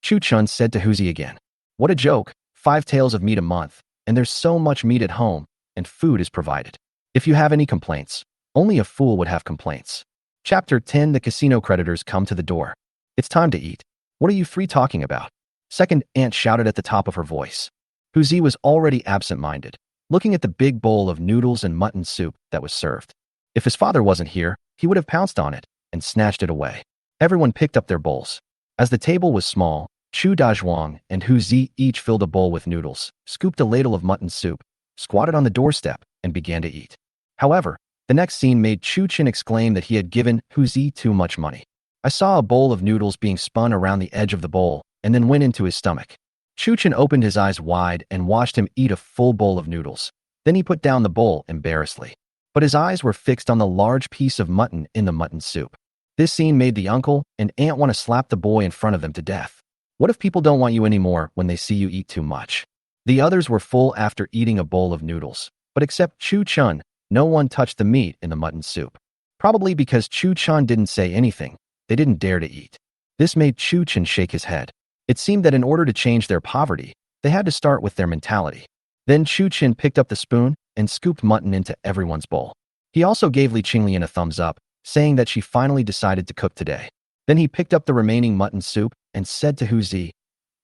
Chu Chun said to Huzi again. What a joke, 5 taels of meat a month, and there's so much meat at home, and food is provided. If you have any complaints, only a fool would have complaints. Chapter 10. The casino creditors come to the door. It's time to eat. What are you three talking about? Second aunt shouted at the top of her voice. Huzi was already absent-minded, looking at the big bowl of noodles and mutton soup that was served. If his father wasn't here, he would have pounced on it and snatched it away. Everyone picked up their bowls. As the table was small, Chu Dazhuang and Huzi each filled a bowl with noodles, scooped a ladle of mutton soup, squatted on the doorstep, and began to eat. However, the next scene made Chu Chen exclaim that he had given Huzi too much money. I saw a bowl of noodles being spun around the edge of the bowl and then went into his stomach. Chu Chen opened his eyes wide and watched him eat a full bowl of noodles. Then he put down the bowl embarrassedly. But his eyes were fixed on the large piece of mutton in the mutton soup. This scene made the uncle and aunt want to slap the boy in front of them to death. What if people don't want you anymore when they see you eat too much? The others were full after eating a bowl of noodles, but except Chu Chun, no one touched the meat in the mutton soup. Probably because Chu Chun didn't say anything, they didn't dare to eat. This made Chu Chen shake his head. It seemed that in order to change their poverty, they had to start with their mentality. Then Chu Chen picked up the spoon and scooped mutton into everyone's bowl. He also gave Li Qinglian a thumbs up, saying that she finally decided to cook today. Then he picked up the remaining mutton soup and said to Huzi,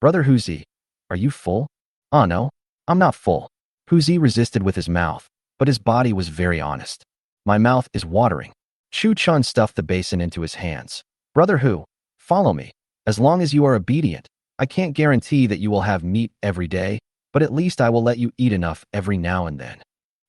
"Brother Huzi, are you full?" "Oh no, I'm not full." Huzi resisted with his mouth, but his body was very honest. "My mouth is watering." Chu Chun stuffed the basin into his hands. "Brother Hu, follow me. As long as you are obedient, I can't guarantee that you will have meat every day, but at least I will let you eat enough every now and then."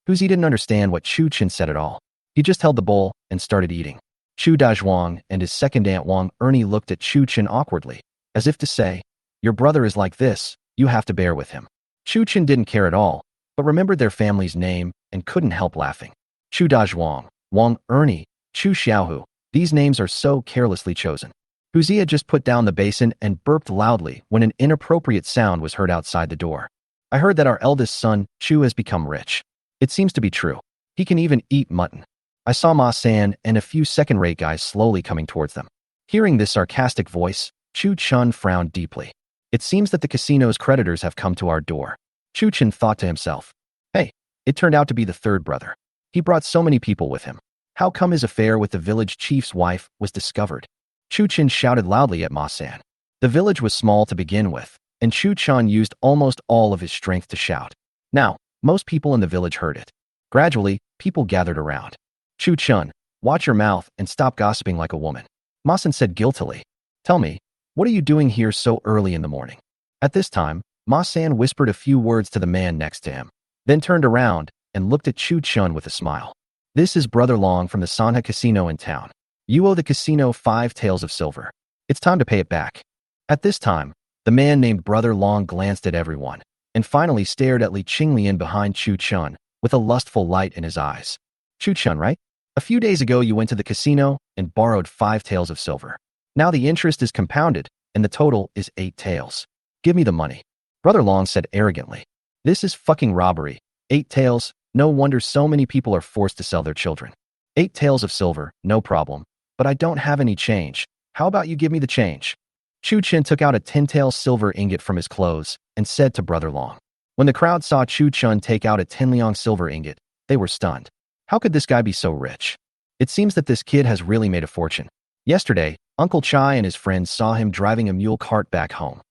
Huzi didn't understand what Chu Chen said at all. He just held the bowl and started eating. Chu Dazhuang and his second aunt Wang Ernie looked at Chu Chen awkwardly, as if to say, "Your brother is like this, you have to bear with him." Chu Chen didn't care at all, but remembered their family's name and couldn't help laughing. Chu Dazhuang, Wang Ernie, Chu Xiaohu, these names are so carelessly chosen. Huzi had just put down the basin and burped loudly when an inappropriate sound was heard outside the door. "I heard that our eldest son, Chu, has become rich. It seems to be true. He can even eat mutton." I saw Ma San and a few second-rate guys slowly coming towards them. Hearing this sarcastic voice, Chu Chun frowned deeply. "It seems that the casino's creditors have come to our door." Chu Chen thought to himself, "Hey, it turned out to be the third brother. He brought so many people with him. How come his affair with the village chief's wife was discovered?" Chu Chen shouted loudly at Ma San. The village was small to begin with, and Chu Chun used almost all of his strength to shout. Now, most people in the village heard it. Gradually, people gathered around. "Chu Chun, watch your mouth and stop gossiping like a woman," Ma San said guiltily. "Tell me, what are you doing here so early in the morning?" At this time, Ma San whispered a few words to the man next to him, then turned around and looked at Chu Chun with a smile. "This is Brother Long from the Sanha Casino in town. You owe the casino 5 taels of silver. It's time to pay it back." At this time, the man named Brother Long glanced at everyone, and finally stared at Li Qinglian behind Chu Chun with a lustful light in his eyes. "Chu Chun, right? A few days ago you went to the casino and borrowed 5 taels of silver. Now the interest is compounded, and the total is 8 taels. Give me the money." Brother Long said arrogantly. "This is fucking robbery. 8 taels, no wonder so many people are forced to sell their children. 8 taels of silver, no problem, but I don't have any change. How about you give me the change?" Chu Chen took out a 10-tael silver ingot from his clothes and said to Brother Long. When the crowd saw Chu Chun take out a 10 liang silver ingot, they were stunned. How could this guy be so rich? It seems that this kid has really made a fortune. Yesterday, Uncle Chai and his friends saw him driving a mule cart back home.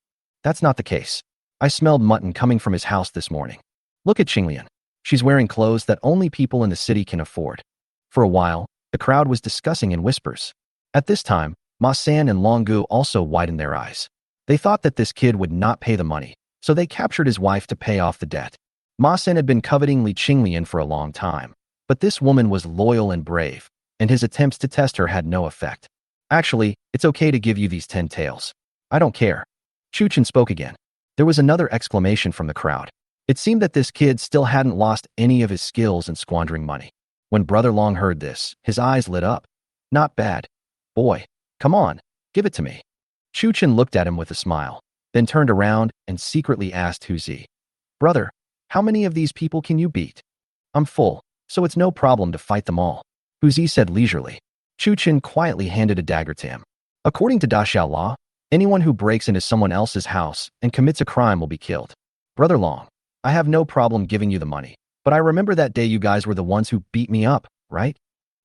That's not the case. I smelled mutton coming from his house this morning. Look at Qinglian. She's wearing clothes that only people in the city can afford. For a while, the crowd was discussing in whispers. At this time, Ma San and Longgu also widened their eyes. They thought that this kid would not pay the money, so they captured his wife to pay off the debt. Ma San had been coveting Li Qinglian for a long time. But this woman was loyal and brave, and his attempts to test her had no effect. "Actually, it's okay to give you these 10 taels. I don't care." Chu Chen spoke again. There was another exclamation from the crowd. It seemed that this kid still hadn't lost any of his skills in squandering money. When Brother Long heard this, his eyes lit up. "Not bad. Boy, come on, give it to me." Chu Chen looked at him with a smile, then turned around and secretly asked Huzi, "Brother, how many of these people can you beat?" "I'm full, so it's no problem to fight them all," Huzi said leisurely. Chu Chen quietly handed a dagger to him. According to Daxiao law, anyone who breaks into someone else's house and commits a crime will be killed. "Brother Long, I have no problem giving you the money, But I remember that day you guys were the ones who beat me up, right?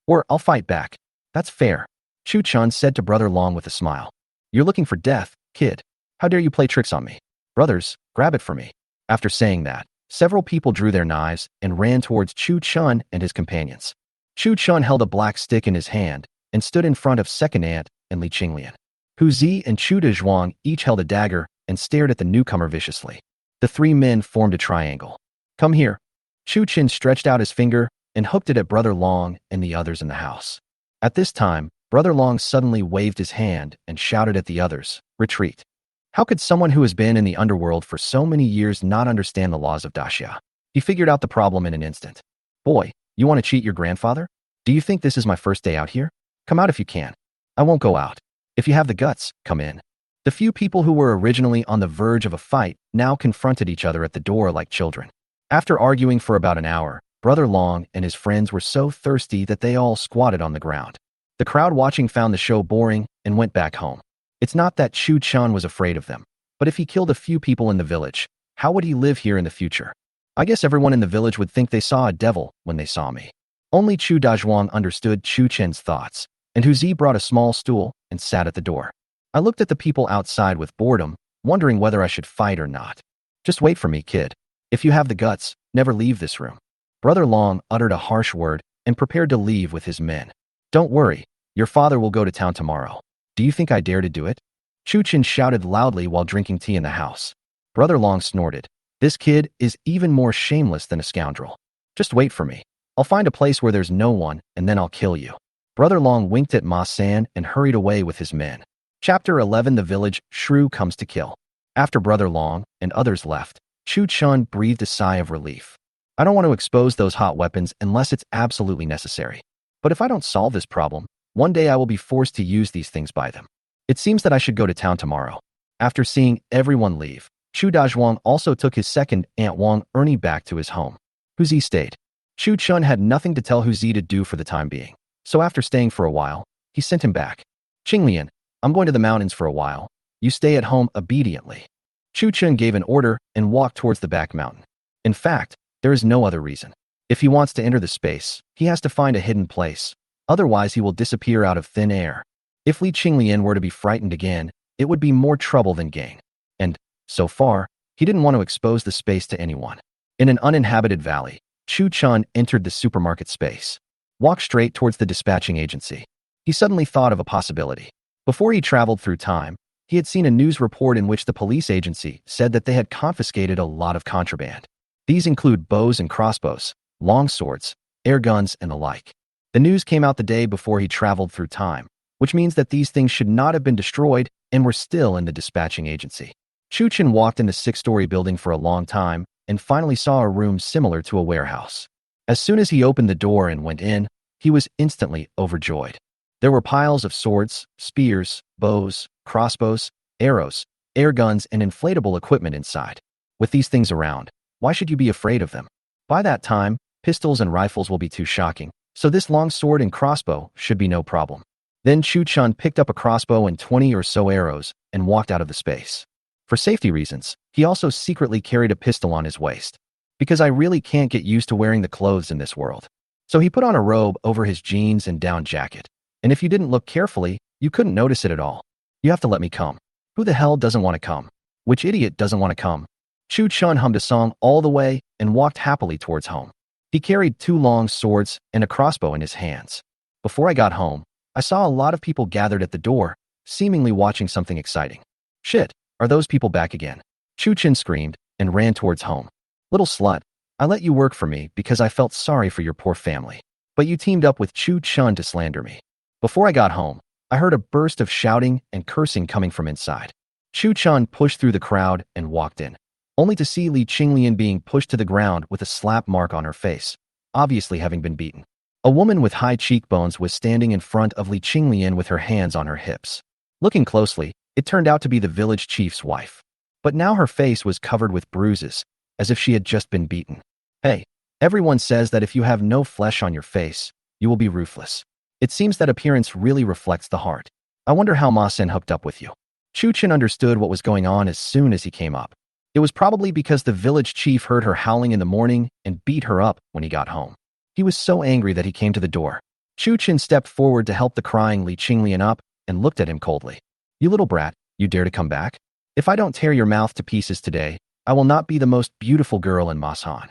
Or I'll fight back. That's fair. Chu Chun said to Brother Long with a smile. You're looking for death, kid. How dare you play tricks on me? Brothers, grab it for me. After saying that, several people drew their knives and ran towards Chu Chun and his companions. Chu Chun held a black stick in his hand and stood in front of Second Ant and Li Qinglian. Hu Zi and Chu Dezhuang each held a dagger and stared at the newcomer viciously. The three men formed a triangle. Come here. Chu Chin stretched out his finger and hooked it at Brother Long and the others in the house. At this time, Brother Long suddenly waved his hand and shouted at the others, retreat. How could someone who has been in the underworld for so many years not understand the laws of Daxia? He figured out the problem in an instant. Boy, you want to cheat your grandfather? Do you think this is my first day out here? Come out if you can. I won't go out. If you have the guts, come in. The few people who were originally on the verge of a fight now confronted each other at the door like children. After arguing for about an hour, Brother Long and his friends were so thirsty that they all squatted on the ground. The crowd watching found the show boring and went back home. It's not that Chu Chun was afraid of them, but if he killed a few people in the village, how would he live here in the future? I guess everyone in the village would think they saw a devil when they saw me. Only Chu Dazhuang understood Chu Chen's thoughts, and Hu Zi brought a small stool and sat at the door. I looked at the people outside with boredom, wondering whether I should fight or not. Just wait for me, kid. If you have the guts, never leave this room. Brother Long uttered a harsh word and prepared to leave with his men. Don't worry, your father will go to town tomorrow. Do you think I dare to do it? Chu Chin shouted loudly while drinking tea in the house. Brother Long snorted. This kid is even more shameless than a scoundrel. Just wait for me. I'll find a place where there's no one, and then I'll kill you. Brother Long winked at Ma San and hurried away with his men. Chapter 11. The village shrew comes to kill. After Brother Long and others left, Chu Chun breathed a sigh of relief. I don't want to expose those hot weapons unless it's absolutely necessary. But if I don't solve this problem, one day I will be forced to use these things by them. It seems that I should go to town tomorrow. After seeing everyone leave, Chu Dazhuang also took his second Aunt Wang Ernie back to his home. Hu Zi stayed. Chu Chun had nothing to tell Hu Zi to do for the time being, so after staying for a while, he sent him back. Qinglian, I'm going to the mountains for a while. You stay at home obediently. Chu Chun gave an order and walked towards the back mountain. In fact, there is no other reason. If he wants to enter the space, he has to find a hidden place. Otherwise, he will disappear out of thin air. If Li Qinglian were to be frightened again, it would be more trouble than gain. And, so far, he didn't want to expose the space to anyone. In an uninhabited valley, Chu Chun entered the supermarket space. Walked straight towards the dispatching agency. He suddenly thought of a possibility. Before he traveled through time, he had seen a news report in which the police agency said that they had confiscated a lot of contraband. These include bows and crossbows, long swords, air guns, and the like. The news came out the day before he traveled through time, which means that these things should not have been destroyed and were still in the dispatching agency. Chu Chin walked in the six-story building for a long time and finally saw a room similar to a warehouse. As soon as he opened the door and went in, he was instantly overjoyed. There were piles of swords, spears, bows, crossbows, arrows, air guns, and inflatable equipment inside. With these things around, why should you be afraid of them? By that time, pistols and rifles will be too shocking, so this long sword and crossbow should be no problem. Then Chu Chun picked up a crossbow and 20 or so arrows and walked out of the space. For safety reasons, he also secretly carried a pistol on his waist. Because I really can't get used to wearing the clothes in this world. So he put on a robe over his jeans and down jacket. And if you didn't look carefully, you couldn't notice it at all. You have to let me come. Who the hell doesn't want to come? Which idiot doesn't want to come? Chu Chun hummed a song all the way and walked happily towards home. He carried 2 long swords and a crossbow in his hands. Before I got home, I saw a lot of people gathered at the door, seemingly watching something exciting. Shit, are those people back again? Chu Chin screamed and ran towards home. Little slut, I let you work for me because I felt sorry for your poor family. But you teamed up with Chu Chun to slander me. Before I got home, I heard a burst of shouting and cursing coming from inside. Chu Chun pushed through the crowd and walked in, only to see Li Qinglian being pushed to the ground with a slap mark on her face, obviously having been beaten. A woman with high cheekbones was standing in front of Li Qinglian with her hands on her hips. Looking closely, it turned out to be the village chief's wife. But now her face was covered with bruises, as if she had just been beaten. Hey, everyone says that if you have no flesh on your face, you will be ruthless. It seems that appearance really reflects the heart. I wonder how Ma Sen hooked up with you. Chu Chin understood what was going on as soon as he came up. It was probably because the village chief heard her howling in the morning and beat her up when he got home. He was so angry that he came to the door. Chu Chen stepped forward to help the crying Li Qinglian up and looked at him coldly. You little brat, you dare to come back? If I don't tear your mouth to pieces today, I will not be the most beautiful girl in Masan.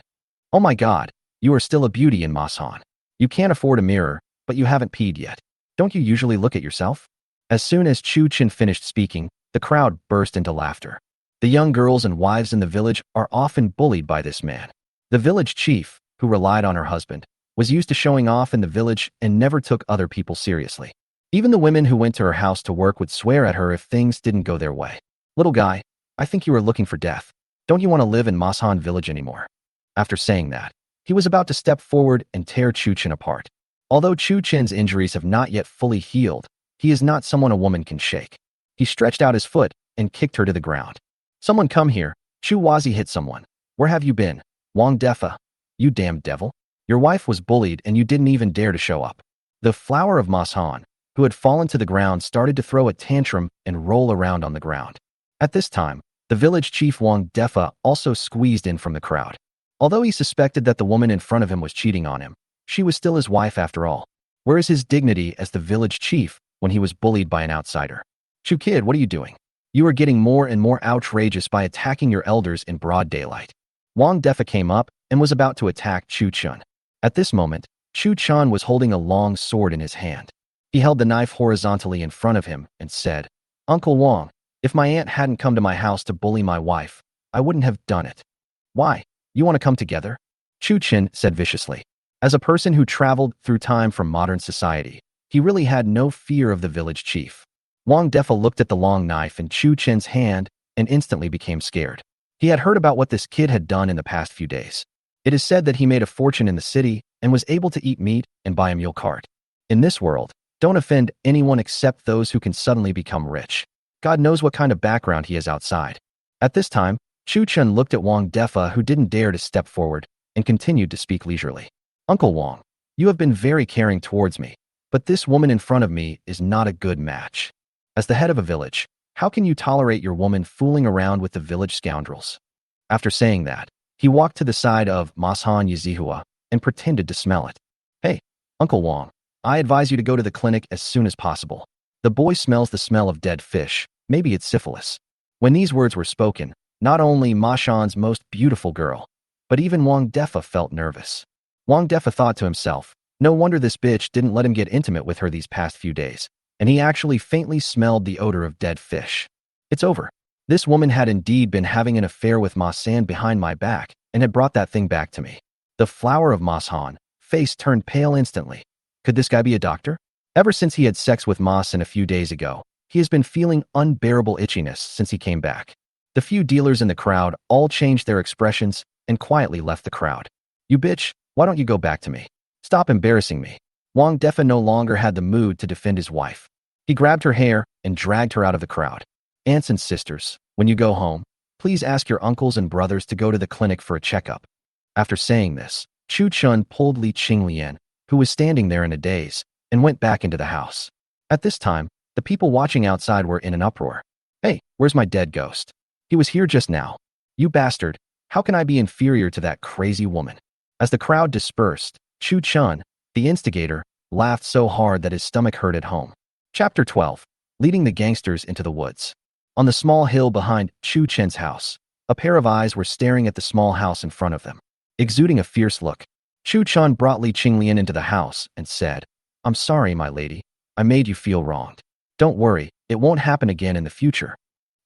Oh my God, you are still a beauty in Masan. You can't afford a mirror, but you haven't peed yet. Don't you usually look at yourself? As soon as Chu Chen finished speaking, the crowd burst into laughter. The young girls and wives in the village are often bullied by this man. The village chief, who relied on her husband, was used to showing off in the village and never took other people seriously. Even the women who went to her house to work would swear at her if things didn't go their way. Little guy, I think you are looking for death. Don't you want to live in Masan village anymore? After saying that, he was about to step forward and tear Chu Chen apart. Although Chu Chen's injuries have not yet fully healed, he is not someone a woman can shake. He stretched out his foot and kicked her to the ground. Someone come here. Chu Wazi hit someone. Where have you been? Wang Defa. You damn devil. Your wife was bullied and you didn't even dare to show up. The flower of Masan, who had fallen to the ground, started to throw a tantrum and roll around on the ground. At this time, the village chief Wang Defa also squeezed in from the crowd. Although he suspected that the woman in front of him was cheating on him, she was still his wife after all. Where is his dignity as the village chief when he was bullied by an outsider? Chu kid, what are you doing? You are getting more and more outrageous by attacking your elders in broad daylight. Wang Defa came up and was about to attack Chu Chen. At this moment, Chu Chen was holding a long sword in his hand. He held the knife horizontally in front of him and said, Uncle Wang, if my aunt hadn't come to my house to bully my wife, I wouldn't have done it. Why? You want to come together? Chu Chen said viciously. As a person who traveled through time from modern society, he really had no fear of the village chief. Wang Defa looked at the long knife in Chu Chen's hand and instantly became scared. He had heard about what this kid had done in the past few days. It is said that he made a fortune in the city and was able to eat meat and buy a mule cart. In this world, don't offend anyone except those who can suddenly become rich. God knows what kind of background he has outside. At this time, Chu Chen looked at Wang Defa, who didn't dare to step forward, and continued to speak leisurely. Uncle Wang, you have been very caring towards me, but this woman in front of me is not a good match. As the head of a village, how can you tolerate your woman fooling around with the village scoundrels? After saying that, he walked to the side of Mashan Yazihua and pretended to smell it. Hey, Uncle Wang, I advise you to go to the clinic as soon as possible. The boy smells the smell of dead fish. Maybe it's syphilis. When these words were spoken, not only Mashan's most beautiful girl, but even Wang Defa felt nervous. Wang Defa thought to himself, no wonder this bitch didn't let him get intimate with her these past few days, and he actually faintly smelled the odor of dead fish. It's over. This woman had indeed been having an affair with Ma San behind my back and had brought that thing back to me. The flower of Mashan face turned pale instantly. Could this guy be a doctor? Ever since he had sex with Ma San a few days ago, he has been feeling unbearable itchiness since he came back. The few dealers in the crowd all changed their expressions and quietly left the crowd. You bitch, why don't you go back to me? Stop embarrassing me. Wang Defa no longer had the mood to defend his wife. He grabbed her hair and dragged her out of the crowd. Aunts and sisters, when you go home, please ask your uncles and brothers to go to the clinic for a checkup. After saying this, Chu Chen pulled Li Qinglian, who was standing there in a daze, and went back into the house. At this time, the people watching outside were in an uproar. Hey, where's my dead ghost? He was here just now. You bastard, how can I be inferior to that crazy woman? As the crowd dispersed, Chu Chen, the instigator, laughed so hard that his stomach hurt at home. Chapter 12. Leading the gangsters into the woods. On the small hill behind Chu Chen's house, a pair of eyes were staring at the small house in front of them, exuding a fierce look. Chu Chen brought Li Qinglian into the house and said, I'm sorry, my lady. I made you feel wronged. Don't worry, it won't happen again in the future.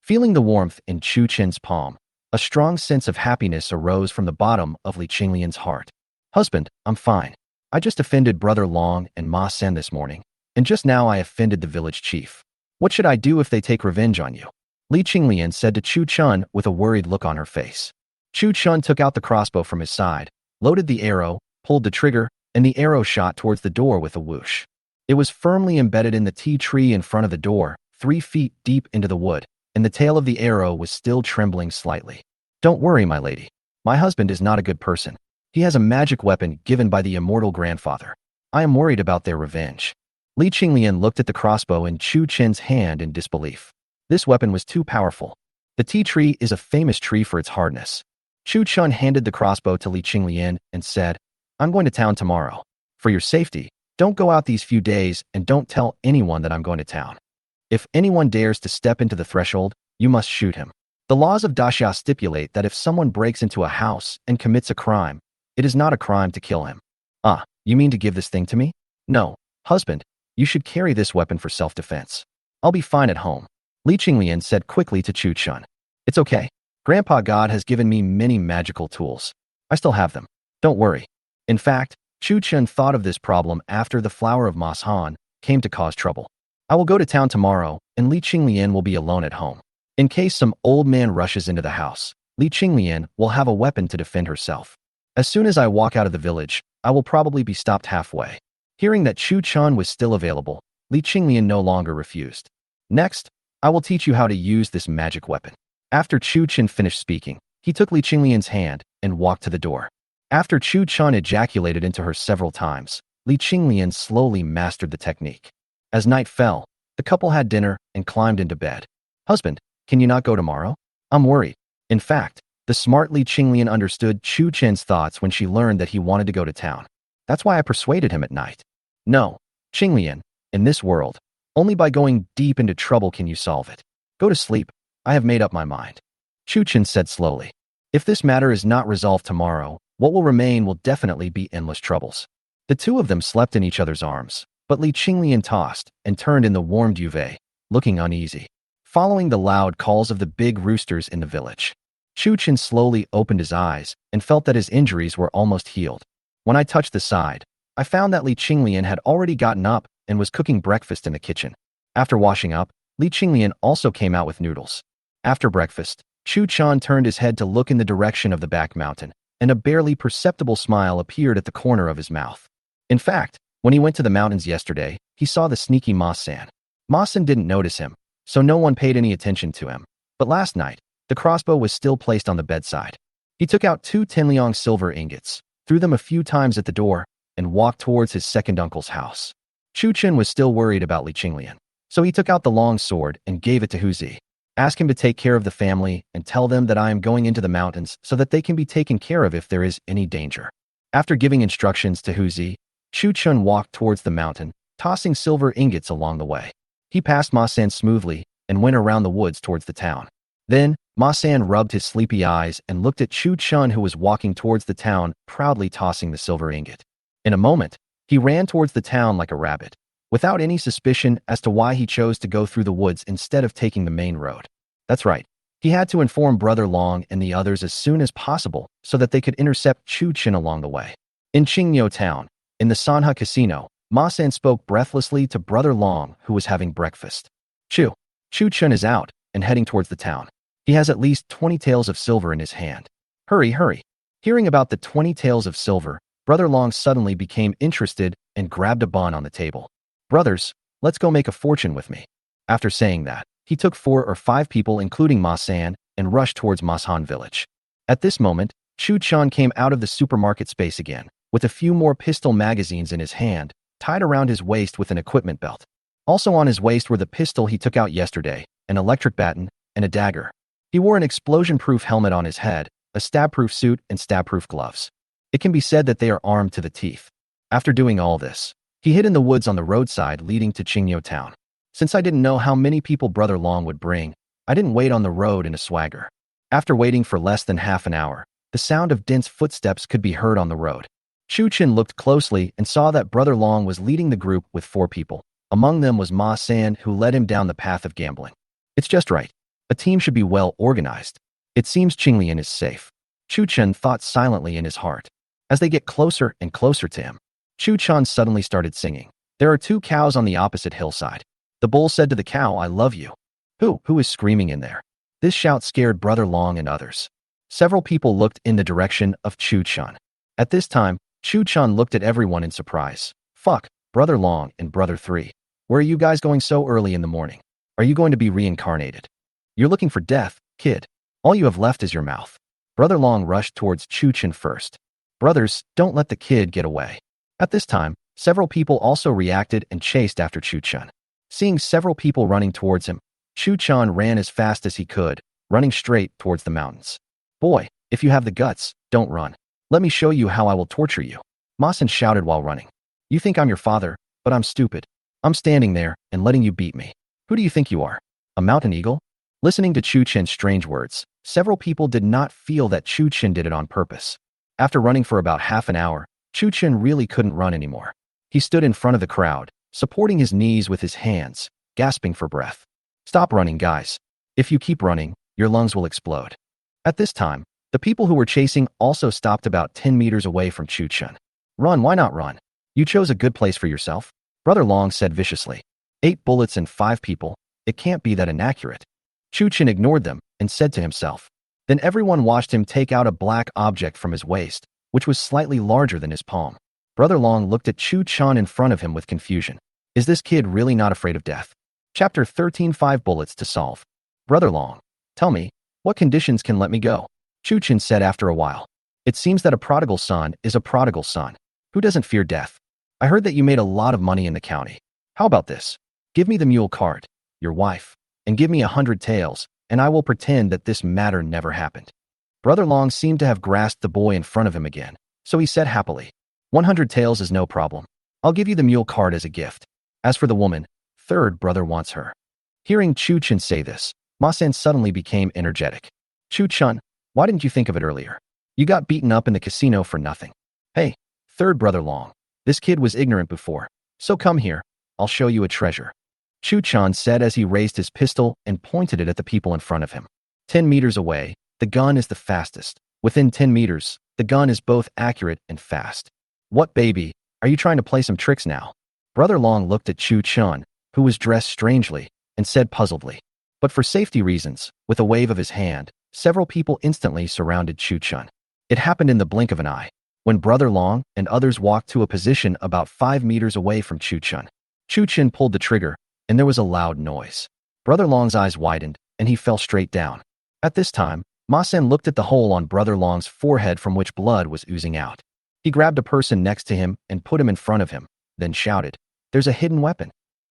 Feeling the warmth in Chu Chen's palm, a strong sense of happiness arose from the bottom of Li Qinglian's heart. Husband, I'm fine. I just offended Brother Long and Ma Sen this morning, and just now I offended the village chief. What should I do if they take revenge on you? Li Qinglian said to Chu Chen with a worried look on her face. Chu Chen took out the crossbow from his side, loaded the arrow, pulled the trigger, and the arrow shot towards the door with a whoosh. It was firmly embedded in the tea tree in front of the door, 3 feet deep into the wood, and the tail of the arrow was still trembling slightly. Don't worry, my lady. My husband is not a good person. He has a magic weapon given by the immortal grandfather. I am worried about their revenge. Li Qinglian looked at the crossbow in Chu Chen's hand in disbelief. This weapon was too powerful. The tea tree is a famous tree for its hardness. Chu Chun handed the crossbow to Li Qinglian and said, I'm going to town tomorrow. For your safety, don't go out these few days and don't tell anyone that I'm going to town. If anyone dares to step into the threshold, you must shoot him. The laws of Daxia stipulate that if someone breaks into a house and commits a crime, it is not a crime to kill him. Ah, you mean to give this thing to me? No, husband, you should carry this weapon for self-defense. I'll be fine at home. Li Qinglian said quickly to Chu Chun. It's okay. Grandpa God has given me many magical tools. I still have them. Don't worry. In fact, Chu Chun thought of this problem after the flower of manhwa came to cause trouble. I will go to town tomorrow, and Li Qinglian will be alone at home. In case some old man rushes into the house, Li Qinglian will have a weapon to defend herself. As soon as I walk out of the village, I will probably be stopped halfway. Hearing that Chu Chun was still available, Li Qinglian no longer refused. Next, I will teach you how to use this magic weapon. After Chu Chun finished speaking, he took Li Qinglian's hand and walked to the door. After Chu Chun ejaculated into her several times, Li Qinglian slowly mastered the technique. As night fell, the couple had dinner and climbed into bed. Husband, can you not go tomorrow? I'm worried. In fact, the smart Li Qinglian understood Chu Chun's thoughts when she learned that he wanted to go to town. That's why I persuaded him at night. No, Qinglian, in this world, only by going deep into trouble can you solve it. Go to sleep. I have made up my mind. Chu Chun said slowly. If this matter is not resolved tomorrow, what will remain will definitely be endless troubles. The two of them slept in each other's arms, but Li Qinglian tossed and turned in the warm duvet, looking uneasy. Following the loud calls of the big roosters in the village, Chu Chun slowly opened his eyes and felt that his injuries were almost healed. When I touched the side, I found that Li Qinglian had already gotten up and was cooking breakfast in the kitchen. After washing up, Li Qinglian also came out with noodles. After breakfast, Chu Chun turned his head to look in the direction of the back mountain, and a barely perceptible smile appeared at the corner of his mouth. In fact, when he went to the mountains yesterday, he saw the sneaky Ma-san. Ma-san didn't notice him, so no one paid any attention to him. But last night, the crossbow was still placed on the bedside. He took out 2 Tenliang silver ingots, threw them a few times at the door, and walked towards his second uncle's house. Chu Chun was still worried about Li Qinglian, so he took out the long sword and gave it to Huzi. Ask him to take care of the family and tell them that I am going into the mountains so that they can be taken care of if there is any danger. After giving instructions to Huzi, Chu Chun walked towards the mountain, tossing silver ingots along the way. He passed Ma-san smoothly and went around the woods towards the town. Then, Ma-san rubbed his sleepy eyes and looked at Chu Chun, who was walking towards the town, proudly tossing the silver ingot. In a moment, he ran towards the town like a rabbit, without any suspicion as to why he chose to go through the woods instead of taking the main road. That's right. He had to inform Brother Long and the others as soon as possible so that they could intercept Chu Chun along the way. In Qingyou town, in the Sanha casino, Ma-san spoke breathlessly to Brother Long, who was having breakfast. Chu Chun is out and heading towards the town. He has at least 20 taels of silver in his hand. Hurry, hurry. Hearing about the 20 taels of silver, Brother Long suddenly became interested and grabbed a bun on the table. Brothers, let's go make a fortune with me. After saying that, he took 4 or 5 people including Ma-san and rushed towards Mashan village. At this moment, Chu Chun came out of the supermarket space again, with a few more pistol magazines in his hand, tied around his waist with an equipment belt. Also on his waist were the pistol he took out yesterday, an electric baton, and a dagger. He wore an explosion-proof helmet on his head, a stab-proof suit, and stab-proof gloves. It can be said that they are armed to the teeth. After doing all this, he hid in the woods on the roadside leading to Qingyou town. Since I didn't know how many people Brother Long would bring, I didn't wait on the road in a swagger. After waiting for less than half an hour, the sound of dense footsteps could be heard on the road. Chu Chun looked closely and saw that Brother Long was leading the group with 4 people. Among them was Ma-san, who led him down the path of gambling. It's just right. A team should be well organized. It seems Qinglian is safe. Chu Chun thought silently in his heart. As they get closer and closer to him, Chu Chun suddenly started singing. There are 2 cows on the opposite hillside. The bull said to the cow, I love you. Who is screaming in there? This shout scared Brother Long and others. Several people looked in the direction of Chu Chun. At this time, Chu Chun looked at everyone in surprise. Fuck, Brother Long and Brother 3. Where are you guys going so early in the morning? Are you going to be reincarnated? You're looking for death, kid. All you have left is your mouth. Brother Long rushed towards Chu Chun first. Brothers, don't let the kid get away. At this time, several people also reacted and chased after Chu Chun. Seeing several people running towards him, Chu Chun ran as fast as he could, running straight towards the mountains. Boy, if you have the guts, don't run. Let me show you how I will torture you. Ma Sen shouted while running. You think I'm your father, but I'm stupid. I'm standing there and letting you beat me. Who do you think you are? A mountain eagle? Listening to Chu Chen's strange words, several people did not feel that Chu Chen did it on purpose. After running for about half an hour, Chu Chen really couldn't run anymore. He stood in front of the crowd, supporting his knees with his hands, gasping for breath. Stop running, guys. If you keep running, your lungs will explode. At this time, the people who were chasing also stopped about 10 meters away from Chu Chen. Run, why not run? You chose a good place for yourself. Brother Long said viciously. 8 bullets and 5 people, it can't be that inaccurate. Chu Chen ignored them and said to himself. Then everyone watched him take out a black object from his waist, which was slightly larger than his palm. Brother Long looked at Chu Chen in front of him with confusion. Is this kid really not afraid of death? Chapter 13, 5 bullets to solve. Brother Long, tell me, what conditions can let me go? Chu Chen said after a while. It seems that a prodigal son is a prodigal son. Who doesn't fear death? I heard that you made a lot of money in the county. How about this? Give me the mule cart, your wife, and give me 100 taels, and I will pretend that this matter never happened. Brother Long seemed to have grasped the boy in front of him again, so he said happily, 100 taels is no problem. I'll give you the mule cart as a gift. As for the woman, third brother wants her. Hearing Chu Chen say this, Ma Sen suddenly became energetic. Chu Chen, why didn't you think of it earlier? You got beaten up in the casino for nothing. Hey, third brother Long, this kid was ignorant before, so come here, I'll show you a treasure. Chu Chen said as he raised his pistol and pointed it at the people in front of him. 10 meters away, the gun is the fastest. Within 10 meters, the gun is both accurate and fast. What baby, are you trying to play some tricks now? Brother Long looked at Chu Chen, who was dressed strangely, and said puzzledly. But for safety reasons, with a wave of his hand, several people instantly surrounded Chu Chen. It happened in the blink of an eye, when Brother Long and others walked to a position about 5 meters away from Chu Chen. Chu Chen pulled the trigger, and there was a loud noise. Brother Long's eyes widened, and he fell straight down. At this time, Ma Sen looked at the hole on Brother Long's forehead from which blood was oozing out. He grabbed a person next to him and put him in front of him, then shouted, There's a hidden weapon.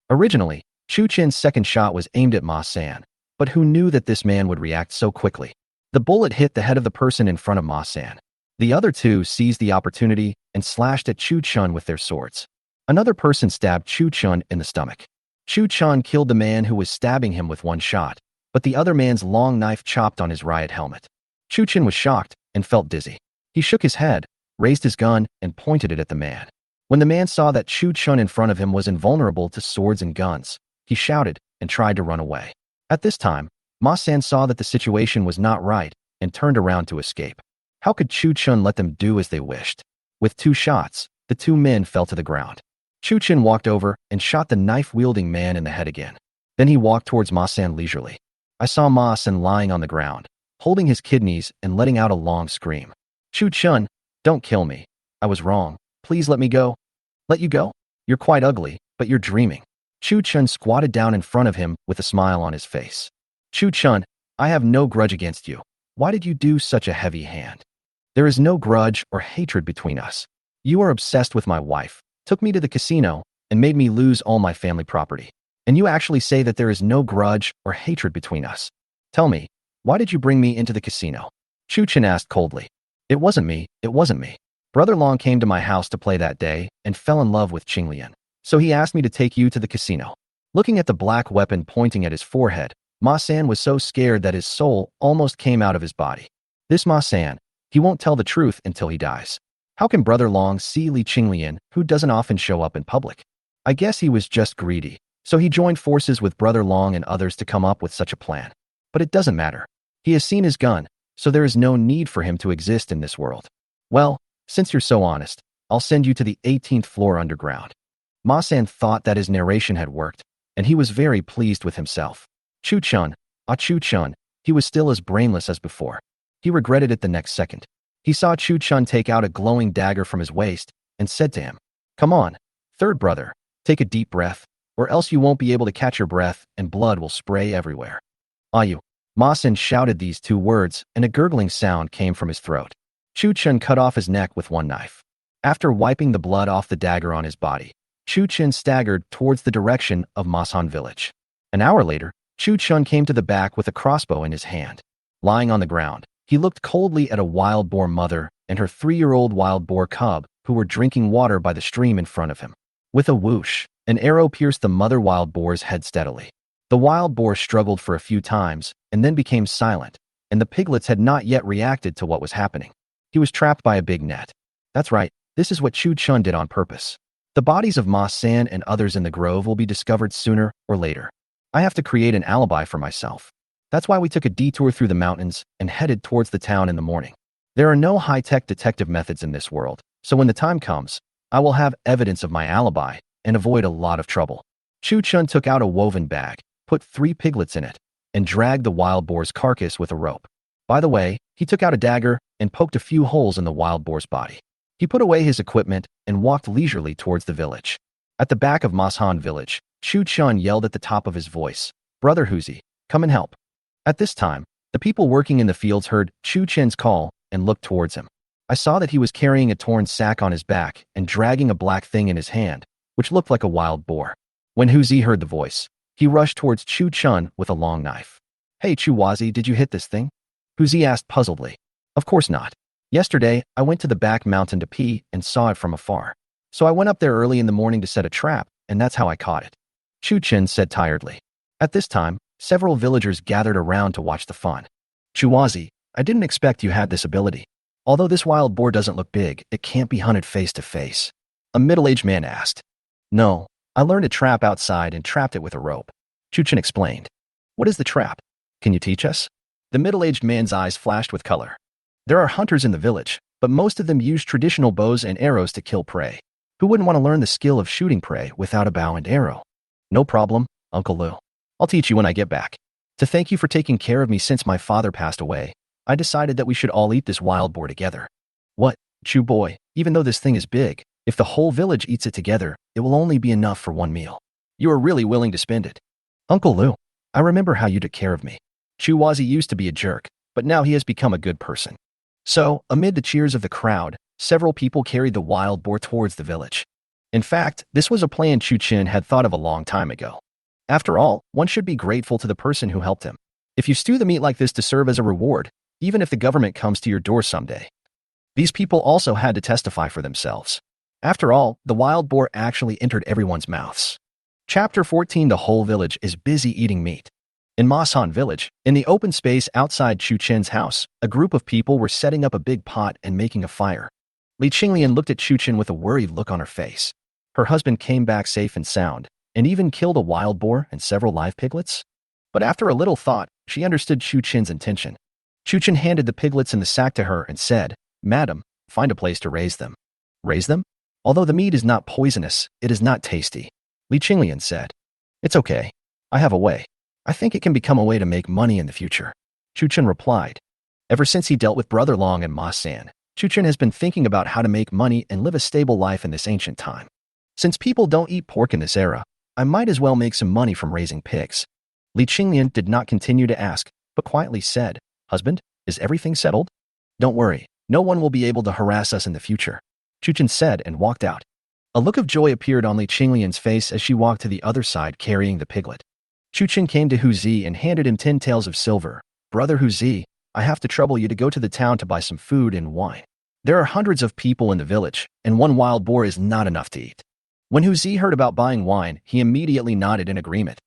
Originally, Chu Chen's second shot was aimed at Ma Sen, but who knew that this man would react so quickly? The bullet hit the head of the person in front of Ma Sen. The other two seized the opportunity and slashed at Chu Chen with their swords. Another person stabbed Chu Chen in the stomach. Chu Chen killed the man who was stabbing him with one shot, but the other man's long knife chopped on his riot helmet. Chu Chen was shocked and felt dizzy. He shook his head, raised his gun, and pointed it at the man. When the man saw that Chu Chen in front of him was invulnerable to swords and guns, he shouted and tried to run away. At this time, Ma Sen saw that the situation was not right and turned around to escape. How could Chu Chen let them do as they wished? With 2 shots, the 2 men fell to the ground. Chu Chen walked over and shot the knife-wielding man in the head again. Then he walked towards Ma Sen leisurely. I saw Ma Sen lying on the ground, holding his kidneys and letting out a long scream. Chu Chen, don't kill me. I was wrong. Please let me go. Let you go? You're quite ugly, but you're dreaming. Chu Chen squatted down in front of him with a smile on his face. Chu Chen, I have no grudge against you. Why did you do such a heavy hand? There is no grudge or hatred between us. You are obsessed with my wife, took me to the casino, and made me lose all my family property. And you actually say that there is no grudge or hatred between us. Tell me, why did you bring me into the casino? Chu Chen asked coldly. It wasn't me. Brother Long came to my house to play that day and fell in love with Qinglian. So he asked me to take you to the casino. Looking at the black weapon pointing at his forehead, Ma San was so scared that his soul almost came out of his body. This Ma San, he won't tell the truth until he dies. How can Brother Long see Li Qinglian, who doesn't often show up in public? I guess he was just greedy, so he joined forces with Brother Long and others to come up with such a plan. But it doesn't matter. He has seen his gun, so there is no need for him to exist in this world. Well, since you're so honest, I'll send you to the 18th floor underground. Ma San thought that his narration had worked, and he was very pleased with himself. Chu Chen, Chu Chen, he was still as brainless as before. He regretted it the next second. He saw Chu Chen take out a glowing dagger from his waist and said to him, Come on, third brother, take a deep breath, or else you won't be able to catch your breath and blood will spray everywhere. Ayu. Ma San shouted these 2 words and a gurgling sound came from his throat. Chu Chen cut off his neck with one knife. After wiping the blood off the dagger on his body, Chu Chen staggered towards the direction of Masan village. An hour later, Chu Chen came to the back with a crossbow in his hand. Lying on the ground, he looked coldly at a wild boar mother and her 3-year-old wild boar cub who were drinking water by the stream in front of him. With a whoosh, an arrow pierced the mother wild boar's head steadily. The wild boar struggled for a few times and then became silent, and the piglets had not yet reacted to what was happening. He was trapped by a big net. That's right, this is what Chu Chun did on purpose. The bodies of Ma San and others in the grove will be discovered sooner or later. I have to create an alibi for myself. That's why we took a detour through the mountains and headed towards the town in the morning. There are no high-tech detective methods in this world, so when the time comes, I will have evidence of my alibi and avoid a lot of trouble. Chu Chun took out a woven bag, put 3 piglets in it, and dragged the wild boar's carcass with a rope. By the way, he took out a dagger and poked a few holes in the wild boar's body. He put away his equipment and walked leisurely towards the village. At the back of Mashan village, Chu Chun yelled at the top of his voice, "Brother Huzi, come and help." At this time, the people working in the fields heard Chu Chun's call and looked towards him. I saw that he was carrying a torn sack on his back and dragging a black thing in his hand, which looked like a wild boar. When Huzi heard the voice, he rushed towards Chu Chun with a long knife. "Hey Chuwazi, did you hit this thing?" Huzi asked puzzledly. "Of course not. Yesterday, I went to the back mountain to pee and saw it from afar. So I went up there early in the morning to set a trap, and that's how I caught it," Chu Chun said tiredly. At this time, several villagers gathered around to watch the fun. "Chuwazi, I didn't expect you had this ability. Although this wild boar doesn't look big, it can't be hunted face to face," a middle-aged man asked. "No, I learned a trap outside and trapped it with a rope," Chu Chun explained. "What is the trap? Can you teach us?" The middle-aged man's eyes flashed with color. "There are hunters in the village, but most of them use traditional bows and arrows to kill prey. Who wouldn't want to learn the skill of shooting prey without a bow and arrow?" "No problem, Uncle Lou. I'll teach you when I get back. To thank you for taking care of me since my father passed away, I decided that we should all eat this wild boar together." "What, Chu boy, even though this thing is big, if the whole village eats it together, it will only be enough for one meal. You are really willing to spend it." "Uncle Lou, I remember how you took care of me. Chuwazi used to be a jerk, but now he has become a good person." So, amid the cheers of the crowd, several people carried the wild boar towards the village. In fact, this was a plan Chu Chun had thought of a long time ago. After all, one should be grateful to the person who helped him. If you stew the meat like this to serve as a reward, even if the government comes to your door someday. These people also had to testify for themselves. After all, the wild boar actually entered everyone's mouths. Chapter 14. The whole village is busy eating meat. In Masan village, in the open space outside Chu Chen's house, a group of people were setting up a big pot and making a fire. Li Qinglian looked at Chu Chen with a worried look on her face. Her husband came back safe and sound, and even killed a wild boar and several live piglets. But after a little thought, she understood Chu Chen's intention. Chu Chen handed the piglets in the sack to her and said, "Madam, find a place to raise them." "Raise them? Although the meat is not poisonous, it is not tasty," Li Qinglian said. "It's okay. I have a way. I think it can become a way to make money in the future," Chu Chen replied. Ever since he dealt with Brother Long and Ma San, Chu Chen has been thinking about how to make money and live a stable life in this ancient time. Since people don't eat pork in this era, I might as well make some money from raising pigs. Li Qinglian did not continue to ask, but quietly said, "Husband, is everything settled?" "Don't worry, no one will be able to harass us in the future," Chu Chen said and walked out. A look of joy appeared on Li Qinglian's face as she walked to the other side carrying the piglet. Chu Chen came to Huzi and handed him 10 taels of silver. "Brother Huzi, I have to trouble you to go to the town to buy some food and wine. There are hundreds of people in the village, and one wild boar is not enough to eat." When Huzi heard about buying wine, he immediately nodded in agreement.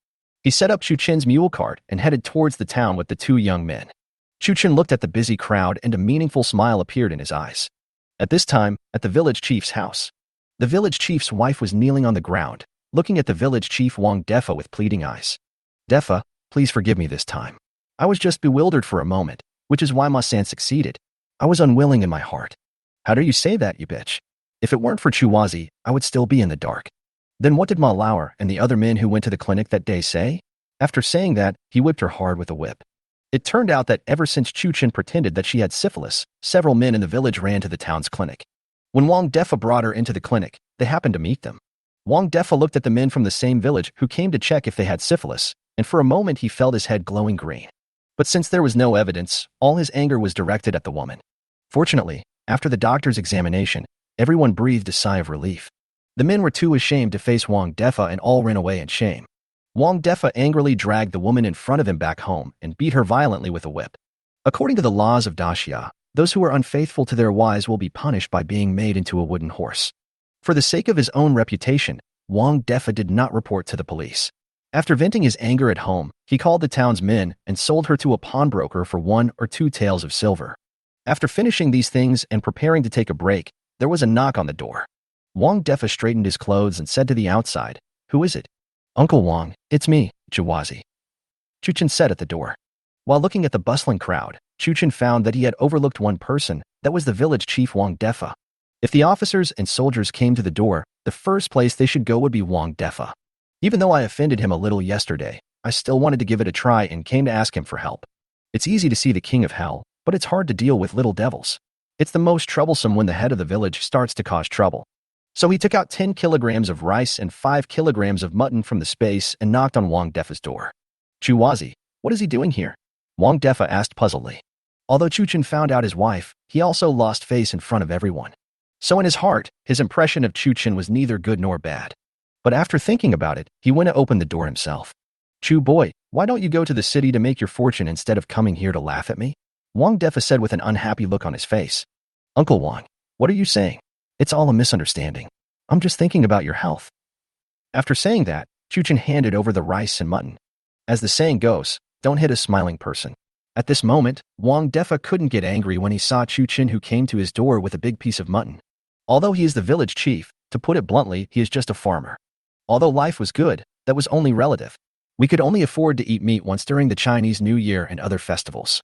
He set up Chu Chen's mule cart and headed towards the town with the 2 young men. Chu Chen looked at the busy crowd and a meaningful smile appeared in his eyes. At this time, at the village chief's house, the village chief's wife was kneeling on the ground, looking at the village chief Wang Defa with pleading eyes. "Defa, please forgive me this time. I was just bewildered for a moment, which is why Ma San succeeded. I was unwilling in my heart." "How do you say that, you bitch? If it weren't for Chuwazi, I would still be in the dark." "Then what did Ma Lauer and the other men who went to the clinic that day say?" After saying that, he whipped her hard with a whip. It turned out that ever since Chu Chen pretended that she had syphilis, several men in the village ran to the town's clinic. When Wang Defa brought her into the clinic, they happened to meet them. Wang Defa looked at the men from the same village who came to check if they had syphilis, and for a moment he felt his head glowing green. But since there was no evidence, all his anger was directed at the woman. Fortunately, after the doctor's examination, everyone breathed a sigh of relief. The men were too ashamed to face Wang Defa and all ran away in shame. Wang Defa angrily dragged the woman in front of him back home and beat her violently with a whip. According to the laws of Daxia, those who are unfaithful to their wives will be punished by being made into a wooden horse. For the sake of his own reputation, Wang Defa did not report to the police. After venting his anger at home, he called the town's men and sold her to a pawnbroker for 1 or 2 taels of silver. After finishing these things and preparing to take a break, there was a knock on the door. Wang Defa straightened his clothes and said to the outside, "Who is it?" "Uncle Wang, it's me, Chuwazi," Chuchen said at the door. While looking at the bustling crowd, Chuchen found that he had overlooked one person, that was the village chief Wang Defa. If the officers and soldiers came to the door, the first place they should go would be Wang Defa. Even though I offended him a little yesterday, I still wanted to give it a try and came to ask him for help. It's easy to see the king of hell, but it's hard to deal with little devils. It's the most troublesome when the head of the village starts to cause trouble. So he took out 10 kilograms of rice and 5 kilograms of mutton from the space and knocked on Wang Defa's door. "Chuwazi, what is he doing here?" Wang Defa asked puzzledly. Although Chuchen found out his wife, he also lost face in front of everyone. So in his heart, his impression of Chuchen was neither good nor bad. But after thinking about it, he went to open the door himself. "Chu boy, why don't you go to the city to make your fortune instead of coming here to laugh at me?" Wang Defa said with an unhappy look on his face. "Uncle Wang, what are you saying? It's all a misunderstanding. I'm just thinking about your health." After saying that, Chuchen handed over the rice and mutton. As the saying goes, don't hit a smiling person. At this moment, Wang Defa couldn't get angry when he saw Chuchen, who came to his door with a big piece of mutton. Although he is the village chief, to put it bluntly, he is just a farmer. Although life was good, that was only relative. We could only afford to eat meat once during the Chinese New Year and other festivals.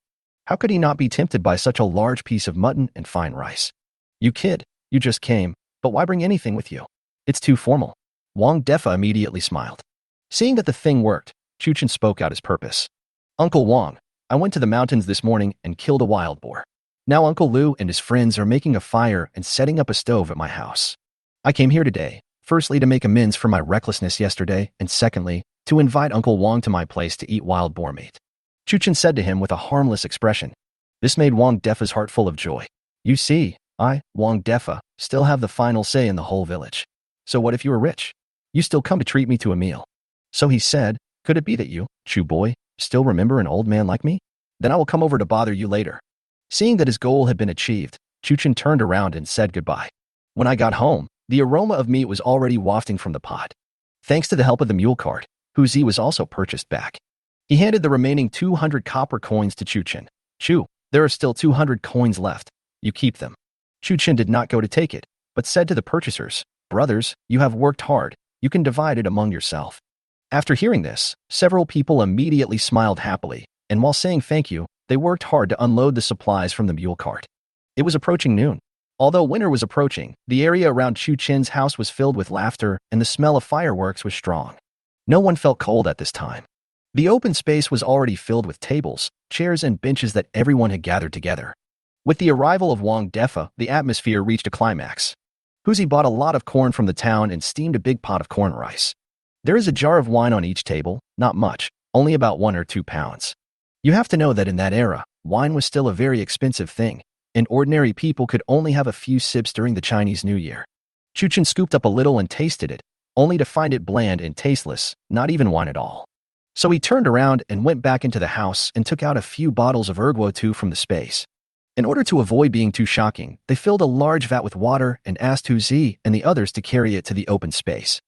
How could he not be tempted by such a large piece of mutton and fine rice? "You kid, you just came, but why bring anything with you? It's too formal." Wang Defa immediately smiled. Seeing that the thing worked, Chuchen spoke out his purpose. "Uncle Wang, I went to the mountains this morning and killed a wild boar. Now Uncle Lu and his friends are making a fire and setting up a stove at my house. I came here today, firstly to make amends for my recklessness yesterday, and secondly, to invite Uncle Wang to my place to eat wild boar meat." Chuchen said to him with a harmless expression. This made Wang Defa's heart full of joy. "You see, I, Wang Defa, still have the final say in the whole village. So what if you were rich? You still come to treat me to a meal." So he said, "Could it be that you, Chu boy, still remember an old man like me? Then I will come over to bother you later." Seeing that his goal had been achieved, Chuchen turned around and said goodbye. When I got home, the aroma of meat was already wafting from the pot. Thanks to the help of the mule cart, Huzi was also purchased back. He handed the remaining 200 copper coins to Chuchen. "Chu, there are still 200 coins left. You keep them." Chuchen did not go to take it, but said to the purchasers, "Brothers, you have worked hard. You can divide it among yourself." After hearing this, several people immediately smiled happily, and while saying thank you, they worked hard to unload the supplies from the mule cart. It was approaching noon. Although winter was approaching, the area around Chuchen's house was filled with laughter and the smell of fireworks was strong. No one felt cold at this time. The open space was already filled with tables, chairs, and benches that everyone had gathered together. With the arrival of Wang Defa, the atmosphere reached a climax. Huzi bought a lot of corn from the town and steamed a big pot of corn rice. There is a jar of wine on each table, not much, only about 1 or 2 pounds. You have to know that in that era, wine was still a very expensive thing, and ordinary people could only have a few sips during the Chinese New Year. Chuchen scooped up a little and tasted it, only to find it bland and tasteless, not even wine at all. So he turned around and went back into the house and took out a few bottles of erguo from the space. In order to avoid being too shocking, they filled a large vat with water and asked Huzi and the others to carry it to the open space.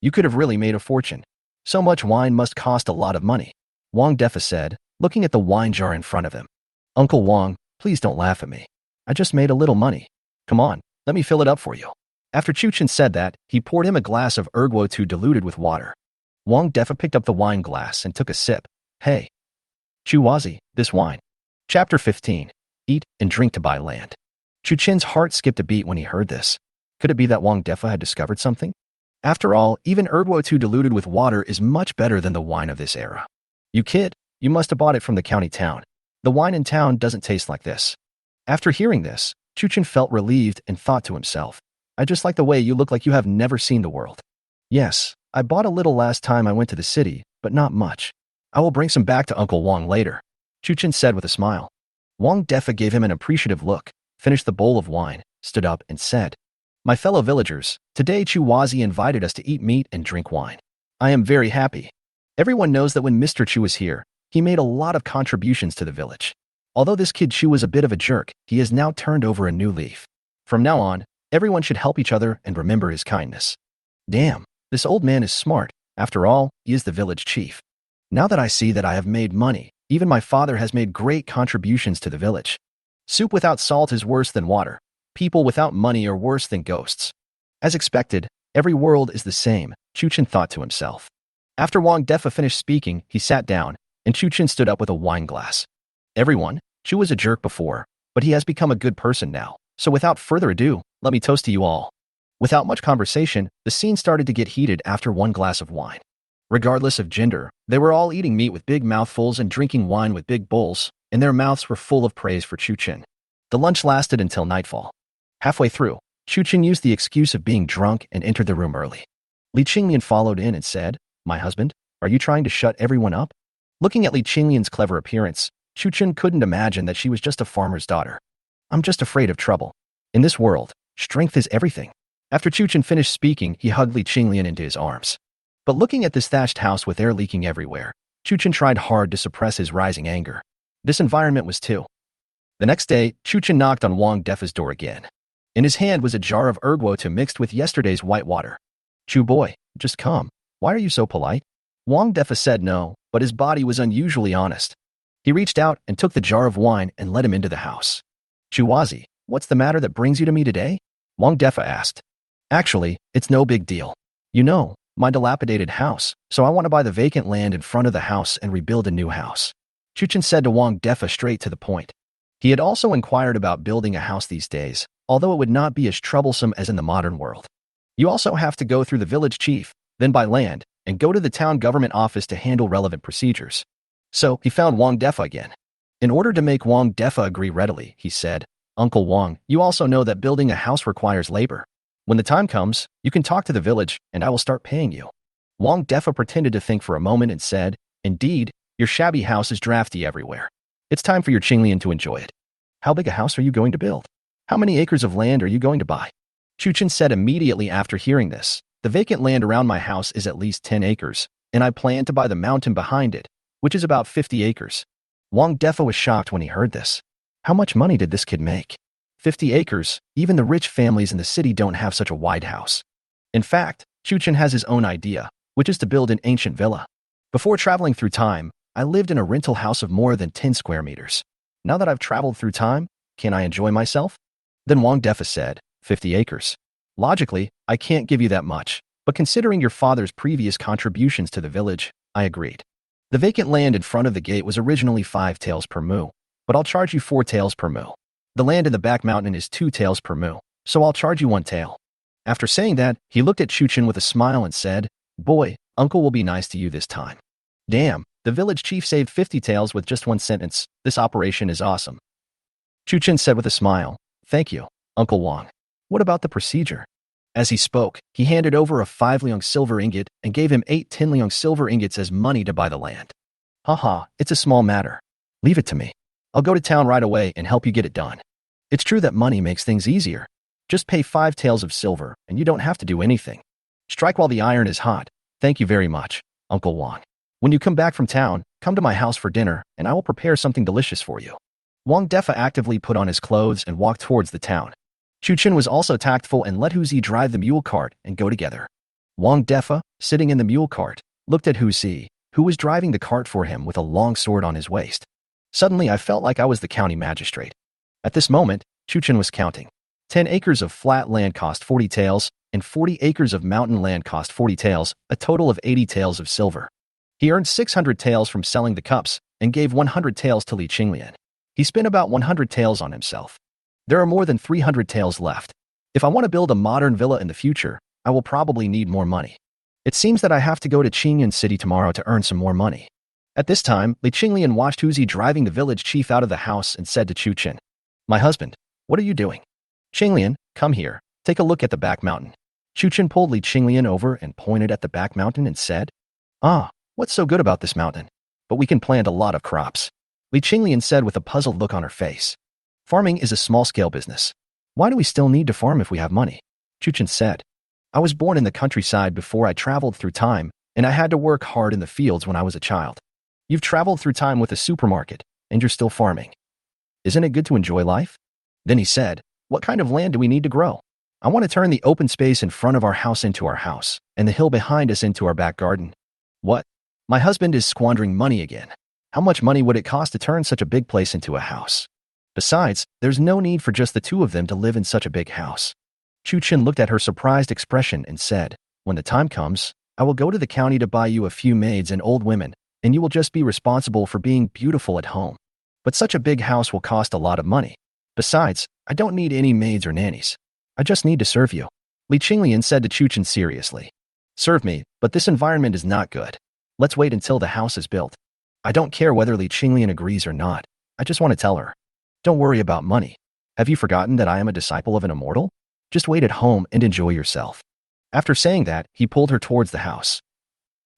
You could have really made a fortune. So much wine must cost a lot of money, Wang Defa said, looking at the wine jar in front of him. "Uncle Wang, please don't laugh at me. I just made a little money. Come on, let me fill it up for you." After Chuchen said that, he poured him a glass of erguo diluted with water. Wang Defa picked up the wine glass and took a sip. "Hey, Chuwazi, this wine." Chapter 15. Eat and drink to buy land. Chuchen's heart skipped a beat when he heard this. Could it be that Wang Defa had discovered something? After all, even erguo diluted with water is much better than the wine of this era. "You kid, you must have bought it from the county town. The wine in town doesn't taste like this." After hearing this, Chuchen felt relieved and thought to himself, "I just like the way you look like you have never seen the world." "Yes, I bought a little last time I went to the city, but not much. I will bring some back to Uncle Wang later," Chuchen said with a smile. Wang Defa gave him an appreciative look, finished the bowl of wine, stood up and said, "My fellow villagers, today Chuwazi invited us to eat meat and drink wine. I am very happy. Everyone knows that when Mr. Chu was here, he made a lot of contributions to the village. Although this kid Chu was a bit of a jerk, he has now turned over a new leaf. From now on, everyone should help each other and remember his kindness. Damn, this old man is smart. After all, he is the village chief. Now that I see that I have made money, even my father has made great contributions to the village. Soup without salt is worse than water. People without money are worse than ghosts. As expected, every world is the same, Chuchen thought to himself. After Wang Defa finished speaking, he sat down, and Chuchen stood up with a wine glass. Everyone, Chu was a jerk before, but he has become a good person now. So without further ado, let me toast to you all. Without much conversation, the scene started to get heated after one glass of wine. Regardless of gender, they were all eating meat with big mouthfuls and drinking wine with big bowls, and their mouths were full of praise for Chuchen. The lunch lasted until nightfall. Halfway through, Chuchen used the excuse of being drunk and entered the room early. Li Qinglian followed in and said, "My husband, are you trying to shut everyone up?" Looking at Li Qinglian's clever appearance, Chuchen couldn't imagine that she was just a farmer's daughter. "I'm just afraid of trouble. In this world, strength is everything." After Chuchen finished speaking, he hugged Li Qinglian into his arms. But looking at this thatched house with air leaking everywhere, Chuchen tried hard to suppress his rising anger. This environment was too. The next day, Chuchen knocked on Wang Defa's door again. In his hand was a jar of erguo mixed with yesterday's white water. "Chu boy, just come. Why are you so polite?" Wang Defa said no, but his body was unusually honest. He reached out and took the jar of wine and let him into the house. "Chu Wazi, what's the matter that brings you to me today?" Wang Defa asked. "Actually, it's no big deal. You know, my dilapidated house, so I want to buy the vacant land in front of the house and rebuild a new house." Chuchen said to Wang Defa straight to the point. He had also inquired about building a house these days, although it would not be as troublesome as in the modern world. You also have to go through the village chief, then buy land, and go to the town government office to handle relevant procedures. So he found Wang Defa again. In order to make Wang Defa agree readily, he said, "Uncle Wang, you also know that building a house requires labor. When the time comes, you can talk to the village, and I will start paying you." Wang Defa pretended to think for a moment and said, "Indeed, your shabby house is drafty everywhere. It's time for your Qinglian to enjoy it. How big a house are you going to build? How many acres of land are you going to buy?" Chuchen said immediately after hearing this, "The vacant land around my house is at least 10 acres, and I plan to buy the mountain behind it, which is about 50 acres. Wang Defa was shocked when he heard this. How much money did this kid make? 50 acres, even the rich families in the city don't have such a wide house. In fact, Chuchen has his own idea, which is to build an ancient villa. Before traveling through time, I lived in a rental house of more than 10 square meters. Now that I've traveled through time, can I enjoy myself?" Then Wang Defa said, 50 acres. Logically, I can't give you that much, but considering your father's previous contributions to the village, I agreed. The vacant land in front of the gate was originally 5 taels per mu, but I'll charge you 4 taels per mu. The land in the back mountain is 2 taels per mu, so I'll charge you 1 tael. After saying that, he looked at Chuchen with a smile and said, "Boy, uncle will be nice to you this time." Damn, the village chief saved 50 taels with just one sentence. This operation is awesome. Chuchen said with a smile, "Thank you, Uncle Wang. What about the procedure?" As he spoke, he handed over a 5 liang silver ingot and gave him 8 10 liang silver ingots as money to buy the land. "Haha, it's a small matter. Leave it to me. I'll go to town right away and help you get it done. It's true that money makes things easier. Just pay 5 taels of silver and you don't have to do anything. Strike while the iron is hot. Thank you very much, Uncle Wang. When you come back from town, come to my house for dinner and I will prepare something delicious for you." Wang Defa actively put on his clothes and walked towards the town. Chuchen was also tactful and let Huzi drive the mule cart and go together. Wang Defa, sitting in the mule cart, looked at Huzi, who was driving the cart for him with a long sword on his waist. Suddenly I felt like I was the county magistrate. At this moment, Chuchen was counting. 10 acres of flat land cost 40 taels, and 40 acres of mountain land cost 40 taels, a total of 80 taels of silver. He earned 600 taels from selling the cups and gave 100 taels to Li Qinglian. He spent about 100 taels on himself. There are more than 300 taels left. If I want to build a modern villa in the future, I will probably need more money. It seems that I have to go to Qinglian City tomorrow to earn some more money." At this time, Li Qinglian watched Huzi driving the village chief out of the house and said to Chuchen, "My husband, what are you doing?" "Qinglian, come here. Take a look at the back mountain." Chuchen pulled Li Qinglian over and pointed at the back mountain and said, "Ah, what's so good about this mountain? But we can plant a lot of crops." Li Qinglian said with a puzzled look on her face. "Farming is a small-scale business. Why do we still need to farm if we have money?" Chuchen said, "I was born in the countryside before I traveled through time, and I had to work hard in the fields when I was a child. You've traveled through time with a supermarket, and you're still farming. Isn't it good to enjoy life? Then he said, what kind of land do we need to grow? I want to turn the open space in front of our house into our house, and the hill behind us into our back garden. What? My husband is squandering money again. How much money would it cost to turn such a big place into a house? Besides, there's no need for just the two of them to live in such a big house. Chu-Chin looked at her surprised expression and said, when the time comes, I will go to the county to buy you a few maids and old women, and you will just be responsible for being beautiful at home. But such a big house will cost a lot of money. Besides, I don't need any maids or nannies. I just need to serve you. Li Qinglian said to Chu-Chin seriously. Serve me, but this environment is not good. Let's wait until the house is built. I don't care whether Li Qinglian agrees or not. I just want to tell her. Don't worry about money. Have you forgotten that I am a disciple of an immortal? Just wait at home and enjoy yourself. After saying that, he pulled her towards the house.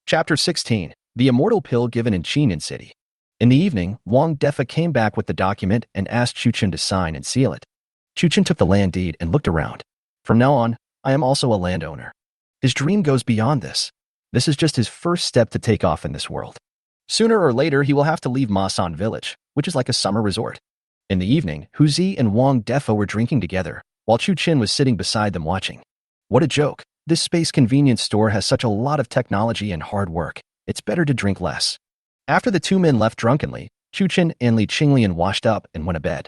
Chapter 16. The Immortal Pill Given in Qinyan City. In the evening, Wang Defa came back with the document and asked Chu-Chin to sign and seal it. Chu-Chin took the land deed and looked around. From now on, I am also a landowner. His dream goes beyond this. This is just his first step to take off in this world. Sooner or later, he will have to leave Masan village, which is like a summer resort. In the evening, Hu Zi and Wang Defa were drinking together, while Chu-Chin was sitting beside them watching. What a joke. This space convenience store has such a lot of technology and hard work. It's better to drink less. After the two men left drunkenly, Chu-Chin and Li Qinglian washed up and went to bed.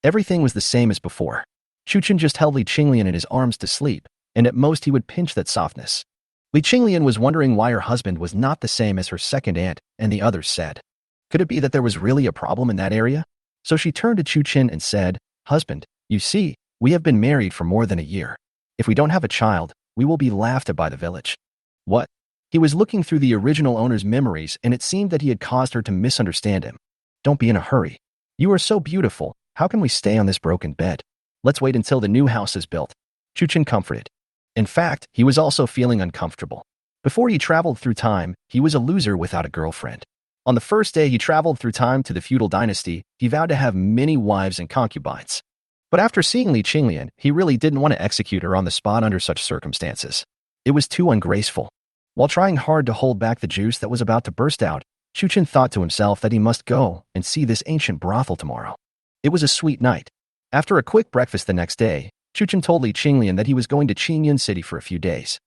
Everything was the same as before. Chu-Chin just held Li Qinglian in his arms to sleep, and at most he would pinch that softness. Li Qinglian was wondering why her husband was not the same as her second aunt, and the others said. Could it be that there was really a problem in that area? So she turned to Chu-Chin and said, Husband, you see, we have been married for more than a year. If we don't have a child, we will be laughed at by the village. What? He was looking through the original owner's memories, and it seemed that he had caused her to misunderstand him. Don't be in a hurry. You are so beautiful. How can we stay on this broken bed? Let's wait until the new house is built. Chu-Chin comforted. In fact, he was also feeling uncomfortable. Before he traveled through time, he was a loser without a girlfriend. On the first day he traveled through time to the feudal dynasty, he vowed to have many wives and concubines. But after seeing Li Qinglian, he really didn't want to execute her on the spot under such circumstances. It was too ungraceful. While trying hard to hold back the juice that was about to burst out, Chu-Chin thought to himself that he must go and see this ancient brothel tomorrow. It was a sweet night. After a quick breakfast the next day, Chu-Chin told Li Qinglian that he was going to Qinyan City for a few days.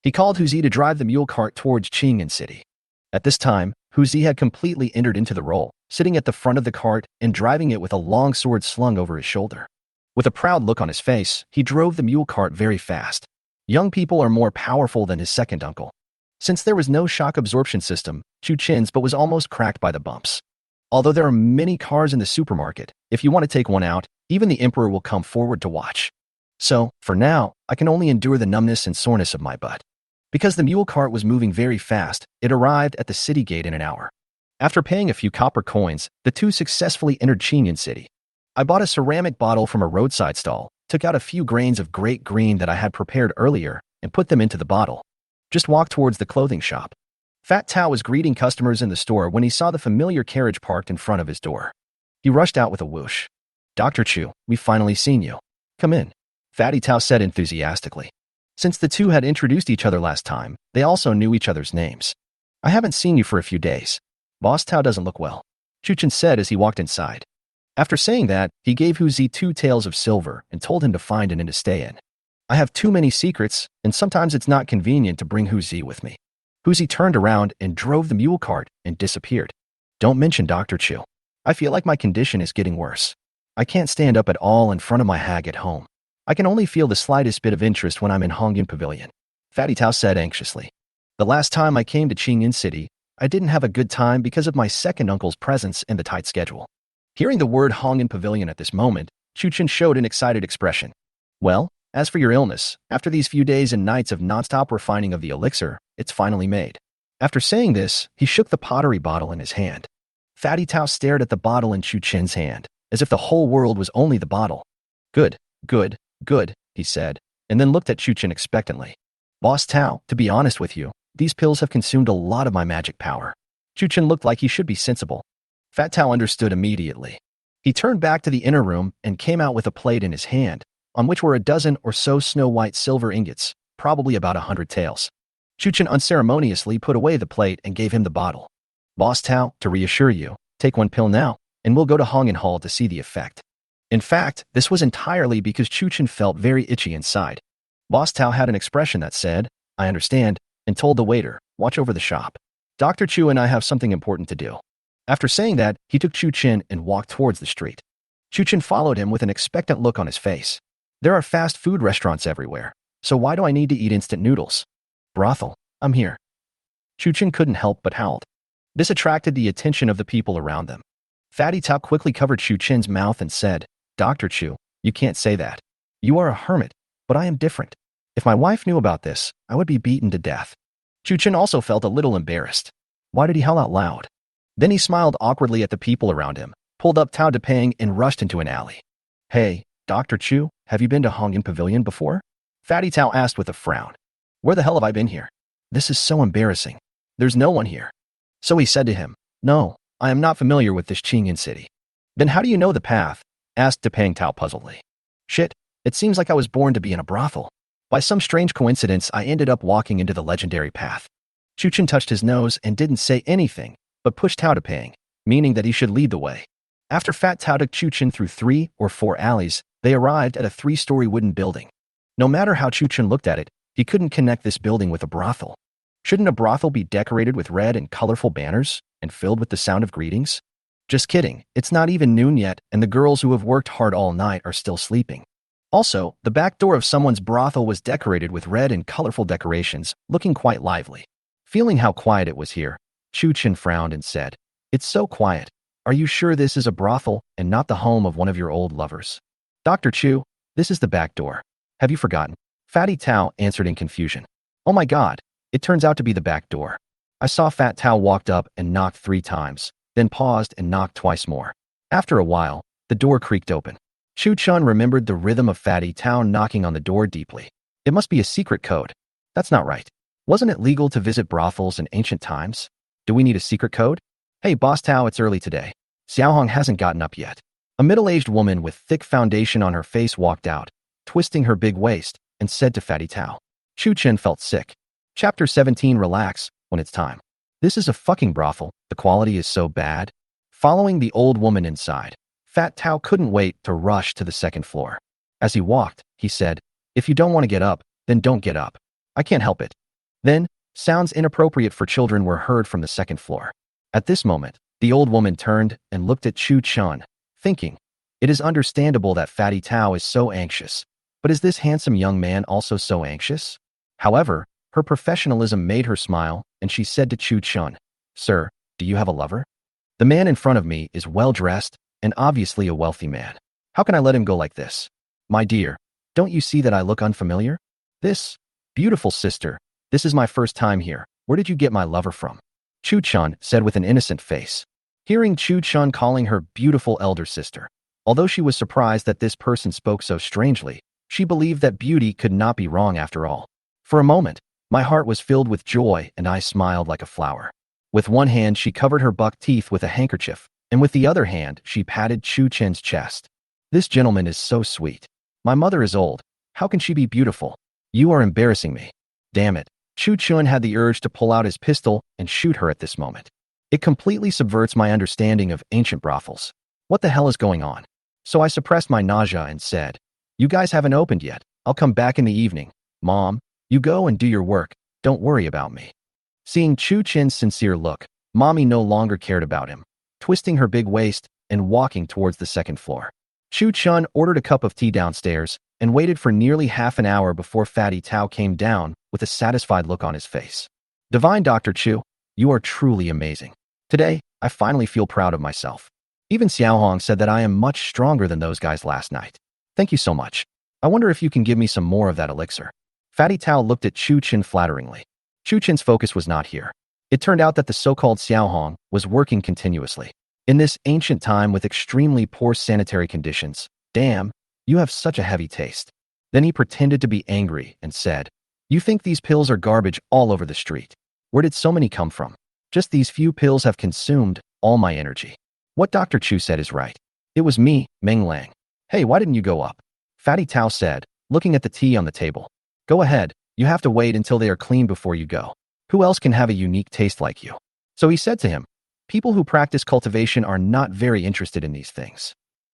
He called Hu Zi to drive the mule cart towards Qinyan City. At this time, Hu Zi had completely entered into the role, sitting at the front of the cart and driving it with a long sword slung over his shoulder. With a proud look on his face, he drove the mule cart very fast. Young people are more powerful than his second uncle. Since there was no shock absorption system, Chu-Chin's boat was almost cracked by the bumps. Although there are many cars in the supermarket, if you want to take one out, even the emperor will come forward to watch. So, for now, I can only endure the numbness and soreness of my butt. Because the mule cart was moving very fast, it arrived at the city gate in an hour. After paying a few copper coins, the two successfully entered Qinyan City. I bought a ceramic bottle from a roadside stall, took out a few grains of great green that I had prepared earlier, and put them into the bottle. Just walked towards the clothing shop. Fat Tao was greeting customers in the store when he saw the familiar carriage parked in front of his door. He rushed out with a whoosh. Dr. Chu, we've finally seen you. Come in. Fatty Tao said enthusiastically. Since the two had introduced each other last time, they also knew each other's names. I haven't seen you for a few days. Boss Tao doesn't look well, Chu-Chin said as he walked inside. After saying that, he gave Hu Zi 2 taels of silver and told him to find an inn to stay in. I have too many secrets, and sometimes it's not convenient to bring Hu Zi with me. Hu Zi turned around and drove the mule cart and disappeared. Don't mention Dr. Chu. I feel like my condition is getting worse. I can't stand up at all in front of my hag at home. I can only feel the slightest bit of interest when I'm in Hongyan Pavilion, Fatty Tao said anxiously. The last time I came to Qinyan City, I didn't have a good time because of my second uncle's presence and the tight schedule. Hearing the word Hongyan Pavilion at this moment, Chu-Chin showed an excited expression. Well, as for your illness, after these few days and nights of nonstop refining of the elixir, it's finally made. After saying this, he shook the pottery bottle in his hand. Fatty Tao stared at the bottle in Chu-Chin's hand, as if the whole world was only the bottle. Good, good, good, he said, and then looked at Chu-Chin expectantly. Boss Tao, to be honest with you, these pills have consumed a lot of my magic power. Chu-Chin looked like he should be sensible. Fat Tao understood immediately. He turned back to the inner room and came out with a plate in his hand, on which were a dozen or so snow-white silver ingots, probably about 100 taels. Chu-Chin unceremoniously put away the plate and gave him the bottle. Boss Tao, to reassure you, take 1 pill now, and we'll go to Hong'an Hall to see the effect. In fact, this was entirely because Chuchen felt very itchy inside. Boss Tao had an expression that said, "I understand," and told the waiter, "Watch over the shop. Dr. Chu and I have something important to do." After saying that, he took Chuchen and walked towards the street. Chuchen followed him with an expectant look on his face. There are fast food restaurants everywhere, so why do I need to eat instant noodles? Brothel, I'm here. Chuchen couldn't help but howled. This attracted the attention of the people around them. Fatty Tao quickly covered Chuchen's mouth and said, "Dr. Chu, you can't say that. You are a hermit, but I am different. If my wife knew about this, I would be beaten to death." Chuchen also felt a little embarrassed. Why did he howl out loud? Then he smiled awkwardly at the people around him, pulled up Tao Deeping and rushed into an alley. "Hey, Dr. Chu, have you been to Hong'an Pavilion before?" Fatty Tao asked with a frown. "Where the hell have I been here? This is so embarrassing. There's no one here." So he said to him, "No, I am not familiar with this Qingyan city." "Then how do you know the path?" asked Deeping Tao puzzledly. "Shit, it seems like I was born to be in a brothel. By some strange coincidence, I ended up walking into the legendary path." Chuchen touched his nose and didn't say anything, but pushed Tao Deeping, meaning that he should lead the way. After Fat Tao took Chuchen through 3 or 4 alleys, they arrived at a 3-story wooden building. No matter how Chuchen looked at it, he couldn't connect this building with a brothel. Shouldn't a brothel be decorated with red and colorful banners and filled with the sound of greetings? Just kidding, it's not even noon yet, and the girls who have worked hard all night are still sleeping. Also, the back door of someone's brothel was decorated with red and colorful decorations, looking quite lively. Feeling how quiet it was here, Chuchen frowned and said, "It's so quiet. Are you sure this is a brothel and not the home of one of your old lovers?" "Dr. Chu, this is the back door. Have you forgotten?" Fatty Tao answered in confusion. "Oh my god, it turns out to be the back door." I saw Fat Tao walked up and knocked 3 times, then paused and knocked twice more. After a while, the door creaked open. Chu Chun remembered the rhythm of Fatty Tao knocking on the door deeply. It must be a secret code. That's not right. Wasn't it legal to visit brothels in ancient times? Do we need a secret code? "Hey, Boss Tao, it's early today. Xiaohong hasn't gotten up yet." A middle-aged woman with thick foundation on her face walked out, twisting her big waist, and said to Fatty Tao. Chu Chen felt sick. Chapter 17. Relax when it's time. This is a fucking brothel. The quality is so bad. Following the old woman inside, Fat Tao couldn't wait to rush to the 2nd floor. As he walked, he said, "If you don't want to get up, then don't get up. I can't help it." Then, sounds inappropriate for children were heard from the 2nd floor. At this moment, the old woman turned and looked at Chu Chun, thinking, it is understandable that Fatty Tao is so anxious, but is this handsome young man also so anxious? However, her professionalism made her smile, and she said to Chu Chun, "Sir, do you have a lover? The man in front of me is well-dressed and obviously a wealthy man. How can I let him go like this? My dear, don't you see that I look unfamiliar? This, beautiful sister, this is my first time here. Where did you get my lover from?" Chu Chun said with an innocent face. Hearing Chu Chun calling her beautiful elder sister, although she was surprised that this person spoke so strangely, she believed that beauty could not be wrong after all. For a moment, my heart was filled with joy and I smiled like a flower. With one hand, she covered her buck teeth with a handkerchief, and with the other hand, she patted Chu Chen's chest. "This gentleman is so sweet. My mother is old. How can she be beautiful? You are embarrassing me." Damn it. Chu Chun had the urge to pull out his pistol and shoot her at this moment. It completely subverts my understanding of ancient brothels. What the hell is going on? So I suppressed my nausea and said, "You guys haven't opened yet. I'll come back in the evening. Mom, you go and do your work. Don't worry about me." Seeing Chu Chen's sincere look, Mommy no longer cared about him, twisting her big waist and walking towards the 2nd floor. Chu Chun ordered a cup of tea downstairs and waited for nearly half an hour before Fatty Tao came down with a satisfied look on his face. "Divine Dr. Chu, you are truly amazing. Today, I finally feel proud of myself. Even Xiaohong said that I am much stronger than those guys last night. Thank you so much. I wonder if you can give me some more of that elixir." Fatty Tao looked at Chu Chen flatteringly. Chu Chen's focus was not here. It turned out that the so-called Xiaohong was working continuously. In this ancient time with extremely poor sanitary conditions, damn, you have such a heavy taste. Then he pretended to be angry and said, "You think these pills are garbage all over the street. Where did so many come from? Just these few pills have consumed all my energy." What Dr. Chu said is right. It was me, Meng Lang. "Hey, why didn't you go up?" Fatty Tao said, looking at the tea on the table. "Go ahead, you have to wait until they are clean before you go. Who else can have a unique taste like you?" So he said to him, People who practice cultivation are not very interested in these things.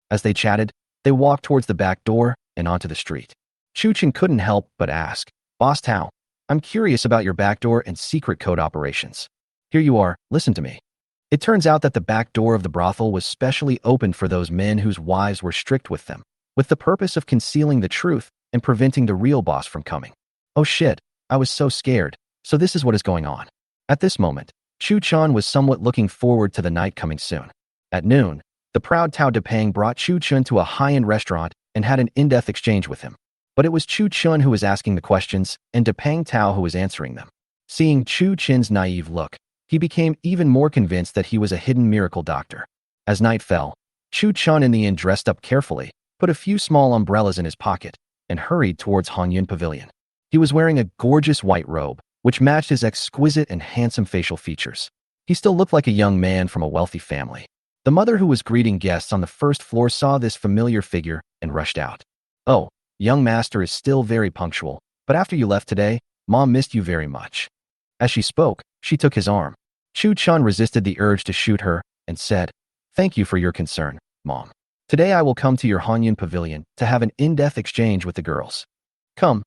As they chatted, they walked towards the back door and onto the street. Chuchin couldn't help but ask, Boss Tao, I'm curious about your backdoor and secret code operations. Here you are, listen to me. It turns out that the back door of the brothel was specially opened for those men whose wives were strict with them, with the purpose of concealing the truth and preventing the real boss from coming. Oh shit, I was so scared. So this is what is going on. At this moment, Chu Chun was somewhat looking forward to the night coming soon. At noon, the proud Tao Depang brought Chu Chun to a high-end restaurant and had an in-depth exchange with him. But it was Chu Chun who was asking the questions and Depang Tao who was answering them. Seeing Chu Chun's naive look, he became even more convinced that he was a hidden miracle doctor. As night fell, Chu Chun in the inn dressed up carefully, put a few small umbrellas in his pocket, and hurried towards Hanyun Pavilion. He was wearing a gorgeous white robe, which matched his exquisite and handsome facial features. He still looked like a young man from a wealthy family. The mother who was greeting guests on the first floor saw this familiar figure and rushed out. Oh, young master is still very punctual, but after you left today, Mom missed you very much. As she spoke, she took his arm. Chu Chun resisted the urge to shoot her and said, Thank you for your concern, Mom. Today I will come to your Hanyun Pavilion to have an in-depth exchange with the girls. Come,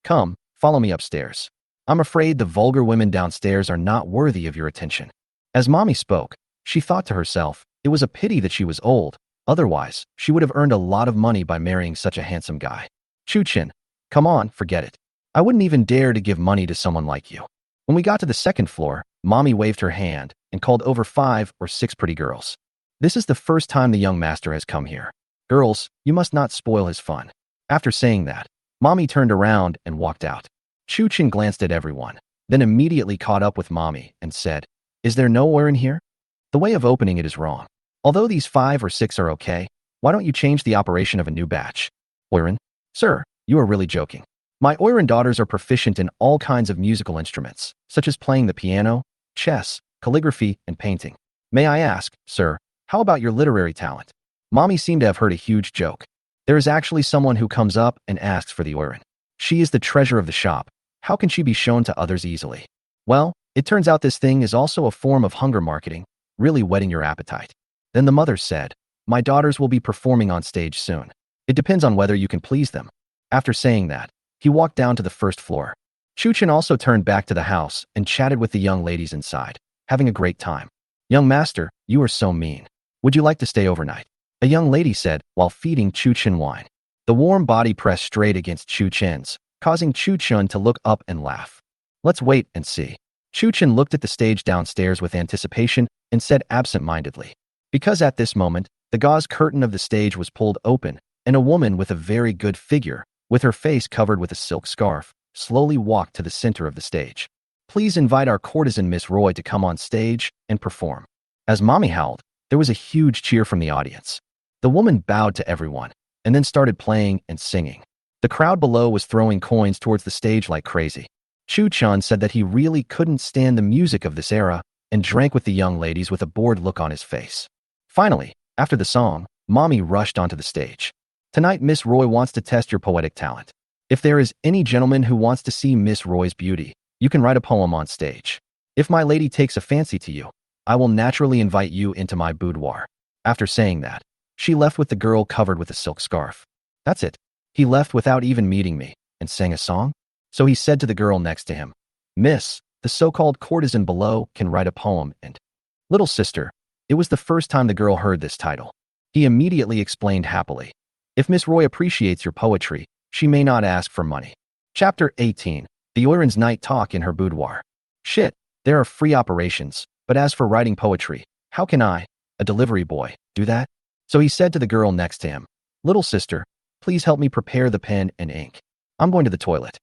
follow me upstairs. I'm afraid the vulgar women downstairs are not worthy of your attention. As Mommy spoke, she thought to herself, it was a pity that she was old, otherwise, she would have earned a lot of money by marrying such a handsome guy. Chuchin, come on, forget it. I wouldn't even dare to give money to someone like you. When we got to the second floor, Mommy waved her hand and called over 5 or 6 pretty girls. This is the first time the young master has come here. Girls, you must not spoil his fun. After saying that, Mommy turned around and walked out. Chuchin glanced at everyone, then immediately caught up with Mommy and said, Is there no oiran here? The way of opening it is wrong. Although these 5 or 6 are okay, why don't you change the operation of a new batch? Oiran? Sir, you are really joking. My oiran daughters are proficient in all kinds of musical instruments, such as playing the piano, chess, calligraphy, and painting. May I ask, sir, how about your literary talent? Mommy seemed to have heard a huge joke. There is actually someone who comes up and asks for the oiran. She is the treasure of the shop. How can she be shown to others easily? Well, it turns out this thing is also a form of hunger marketing, really whetting your appetite. Then the mother said, My daughters will be performing on stage soon. It depends on whether you can please them. After saying that, he walked down to the first floor. Chuchin also turned back to the house and chatted with the young ladies inside, having a great time. Young master, you are so mean. Would you like to stay overnight? A young lady said while feeding Chuchin wine. The warm body pressed straight against Chuchin's, causing Chuchin to look up and laugh. Let's wait and see. Chuchin looked at the stage downstairs with anticipation and said absent-mindedly. Because at this moment, the gauze curtain of the stage was pulled open, and a woman with a very good figure, with her face covered with a silk scarf, slowly walked to the center of the stage. Please invite our courtesan Miss Roy to come on stage and perform. As Mommy howled, there was a huge cheer from the audience. The woman bowed to everyone, and then started playing and singing. The crowd below was throwing coins towards the stage like crazy. Chu Chun said that he really couldn't stand the music of this era and drank with the young ladies with a bored look on his face. Finally, after the song, Mommy rushed onto the stage. Tonight Miss Roy wants to test your poetic talent. If there is any gentleman who wants to see Miss Roy's beauty, you can write a poem on stage. If my lady takes a fancy to you, I will naturally invite you into my boudoir. After saying that, she left with the girl covered with a silk scarf. That's it. He left without even meeting me and sang a song. So he said to the girl next to him, Miss, the so-called courtesan below can write a poem and... Little sister, it was the first time the girl heard this title. He immediately explained happily. If Miss Roy appreciates your poetry, she may not ask for money. Chapter 18. The Oiran's Night Talk in Her Boudoir. Shit, there are free operations, but as for writing poetry, how can I, a delivery boy, do that? So he said to the girl next to him, Little sister, please help me prepare the pen and ink. I'm going to the toilet.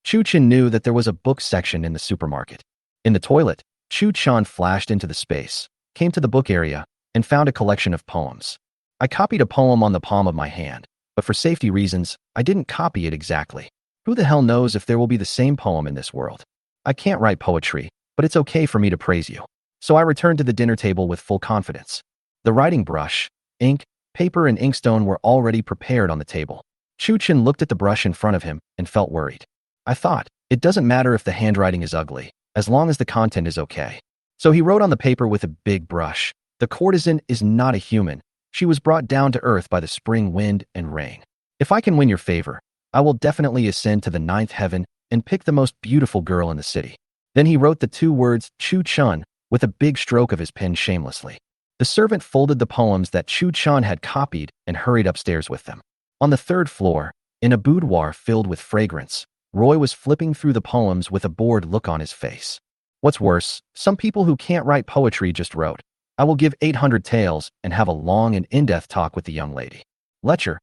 Chuchin knew that there was a book section in the supermarket. In the toilet, Chuchin flashed into the space, came to the book area, and found a collection of poems. I copied a poem on the palm of my hand, but for safety reasons, I didn't copy it exactly. Who the hell knows if there will be the same poem in this world? I can't write poetry, but it's okay for me to praise you. So I returned to the dinner table with full confidence. The writing brush, ink, paper, and inkstone were already prepared on the table. Chuchin looked at the brush in front of him and felt worried. I thought, it doesn't matter if the handwriting is ugly, as long as the content is okay. So he wrote on the paper with a big brush. The courtesan is not a human. She was brought down to earth by the spring wind and rain. If I can win your favor, I will definitely ascend to the ninth heaven and pick the most beautiful girl in the city. Then he wrote the two words Chu Chun with a big stroke of his pen shamelessly. The servant folded the poems that Chu Chun had copied and hurried upstairs with them. On the third floor, in a boudoir filled with fragrance, Roy was flipping through the poems with a bored look on his face. What's worse, some people who can't write poetry just wrote, I will give 800 taels and have a long and in-depth talk with the young lady. Lecture.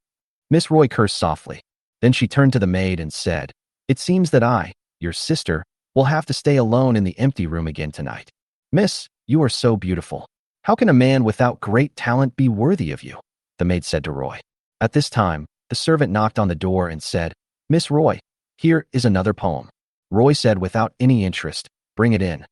Miss Roy cursed softly. Then she turned to the maid and said, It seems that I, your sister, will have to stay alone in the empty room again tonight. Miss, you are so beautiful. How can a man without great talent be worthy of you? The maid said to Roy. At this time, the servant knocked on the door and said, Miss Roy, here is another poem. Roy said without any interest, Bring it in.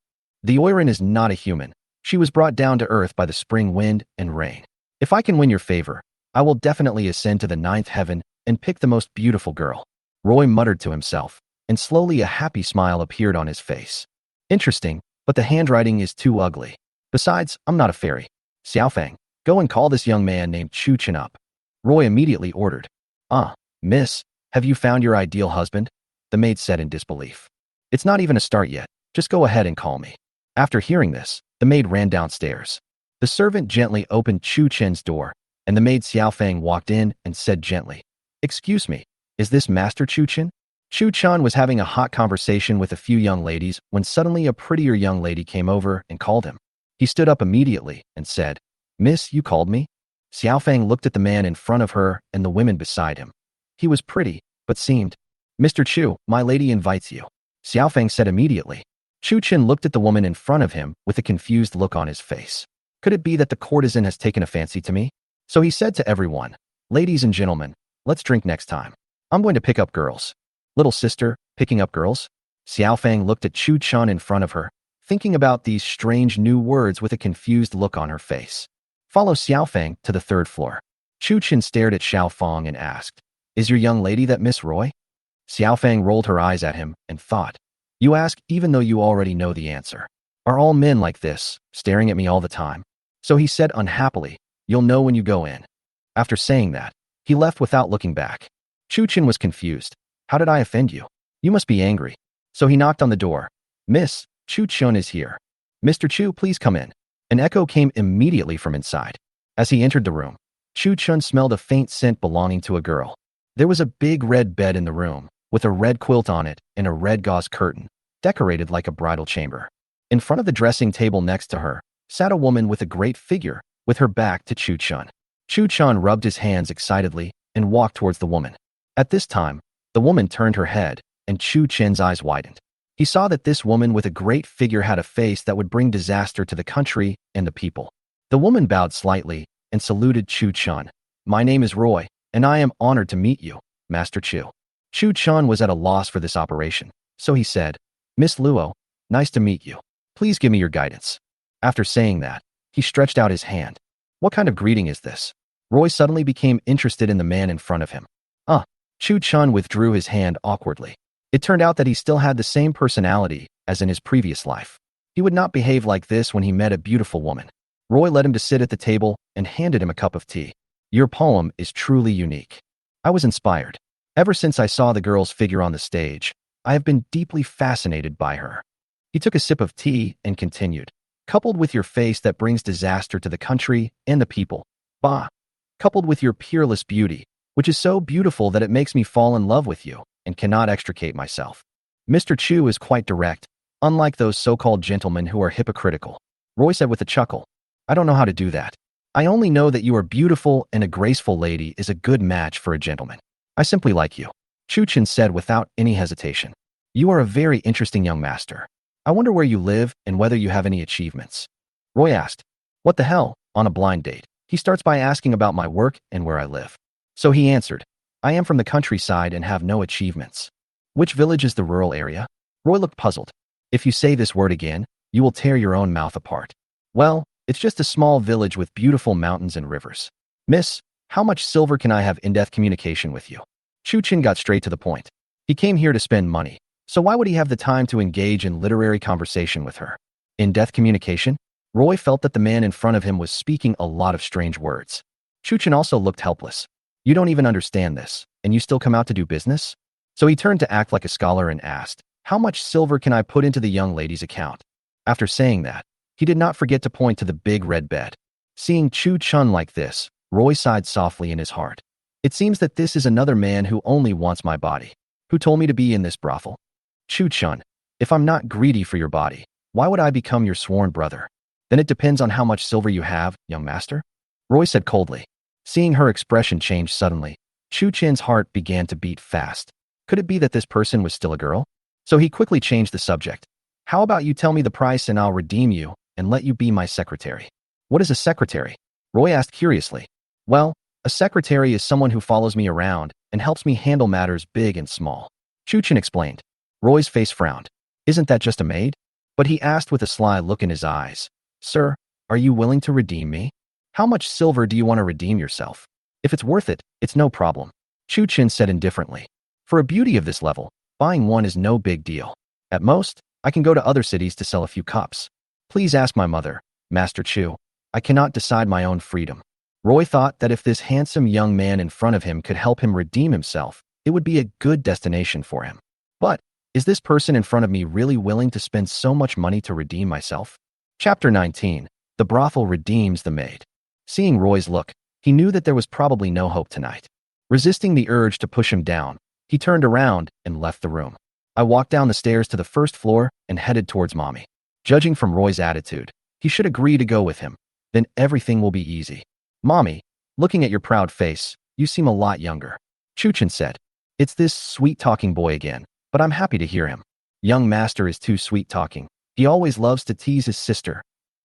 The Oiran is not a human. She was brought down to earth by the spring wind and rain. If I can win your favor, I will definitely ascend to the ninth heaven and pick the most beautiful girl. Roy muttered to himself, and slowly a happy smile appeared on his face. Interesting, but the handwriting is too ugly. Besides, I'm not a fairy. Xiaofang, go and call this young man named Chu Chen up. Roy immediately ordered. Miss, have you found your ideal husband? The maid said in disbelief. It's not even a start yet. Just go ahead and call me. After hearing this, the maid ran downstairs. The servant gently opened Chu Chen's door, and the maid Xiaofang walked in and said gently, Excuse me, is this Master Chu Chen? Chu Chen was having a hot conversation with a few young ladies when suddenly a prettier young lady came over and called him. He stood up immediately and said, Miss, you called me? Xiaofang looked at the man in front of her and the women beside him. He was pretty, but seemed. Mr. Chu, my lady invites you. Xiaofang said immediately. Chu Chen looked at the woman in front of him with a confused look on his face. Could it be that the courtesan has taken a fancy to me? So he said to everyone, Ladies and gentlemen, let's drink next time. I'm going to pick up girls. Little sister, picking up girls? Xiaofang looked at Chu Chen in front of her, thinking about these strange new words with a confused look on her face. Follow Xiaofang to the third floor. Chu Chen stared at Xiaofang and asked, Is your young lady that Miss Roy? Xiaofang rolled her eyes at him and thought, You ask even though you already know the answer. Are all men like this, staring at me all the time? So he said unhappily, You'll know when you go in. After saying that, he left without looking back. Chu Chen was confused. How did I offend you? You must be angry. So he knocked on the door. Miss, Chu Chen is here. Mr. Chu, please come in. An echo came immediately from inside. As he entered the room, Chu Chen smelled a faint scent belonging to a girl. There was a big red bed in the room, with a red quilt on it and a red gauze curtain, decorated like a bridal chamber. In front of the dressing table next to her, sat a woman with a great figure, with her back to Chu Chen. Chu Chen rubbed his hands excitedly and walked towards the woman. At this time, the woman turned her head, and Chu Chen's eyes widened. He saw that this woman with a great figure had a face that would bring disaster to the country and the people. The woman bowed slightly and saluted Chu Chen. My name is Roy, and I am honored to meet you, Master Chu. Chu Chen was at a loss for this operation, so he said, Miss Luo, nice to meet you. Please give me your guidance. After saying that, he stretched out his hand. What kind of greeting is this? Roy suddenly became interested in the man in front of him. Chu Chen withdrew his hand awkwardly. It turned out that he still had the same personality as in his previous life. He would not behave like this when he met a beautiful woman. Roy led him to sit at the table and handed him a cup of tea. Your poem is truly unique. I was inspired. Ever since I saw the girl's figure on the stage, I have been deeply fascinated by her. He took a sip of tea and continued. Coupled with your face that brings disaster to the country and the people. Coupled with your peerless beauty, which is so beautiful that it makes me fall in love with you and cannot extricate myself. Mr. Chu is quite direct, unlike those so-called gentlemen who are hypocritical. Roy said with a chuckle, I don't know how to do that. I only know that you are beautiful and a graceful lady is a good match for a gentleman. I simply like you. Chu Chen said without any hesitation. You are a very interesting young master. I wonder where you live and whether you have any achievements. Roy asked, What the hell, on a blind date? He starts by asking about my work and where I live. So he answered, I am from the countryside and have no achievements. Which village is the rural area? Roy looked puzzled. If you say this word again, you will tear your own mouth apart. Well, it's just a small village with beautiful mountains and rivers. Miss, how much silver can I have in-depth communication with you? Chu Chen got straight to the point. He came here to spend money, so why would he have the time to engage in literary conversation with her? In-depth communication? Roy felt that the man in front of him was speaking a lot of strange words. Chuchin also looked helpless. You don't even understand this, and you still come out to do business? So he turned to act like a scholar and asked, how much silver can I put into the young lady's account? After saying that, he did not forget to point to the big red bed. Seeing Chu Chun like this, Roy sighed softly in his heart. It seems that this is another man who only wants my body. Who told me to be in this brothel? Chu Chun, if I'm not greedy for your body, why would I become your sworn brother? Then it depends on how much silver you have, young master? Roy said coldly. Seeing her expression change suddenly, Chu Chin's heart began to beat fast. Could it be that this person was still a girl? So he quickly changed the subject. How about you tell me the price and I'll redeem you and let you be my secretary? What is a secretary? Roy asked curiously. Well, a secretary is someone who follows me around and helps me handle matters big and small. Chu Chin explained. Roy's face frowned. Isn't that just a maid? But he asked with a sly look in his eyes. Sir, are you willing to redeem me? How much silver do you want to redeem yourself? If it's worth it, it's no problem. Chu Chin said indifferently. For a beauty of this level, buying one is no big deal. At most, I can go to other cities to sell a few cups. Please ask my mother, Master Chu. I cannot decide my own freedom. Roy thought that if this handsome young man in front of him could help him redeem himself, it would be a good destination for him. But, is this person in front of me really willing to spend so much money to redeem myself? Chapter 19. The brothel redeems the maid. Seeing Roy's look, he knew that there was probably no hope tonight. Resisting the urge to push him down, he turned around and left the room. I walked down the stairs to the first floor and headed towards Mommy. Judging from Roy's attitude, he should agree to go with him. Then everything will be easy. Mommy, looking at your proud face, you seem a lot younger. Chuchin said. It's this sweet-talking boy again, but I'm happy to hear him. Young master is too sweet-talking. He always loves to tease his sister.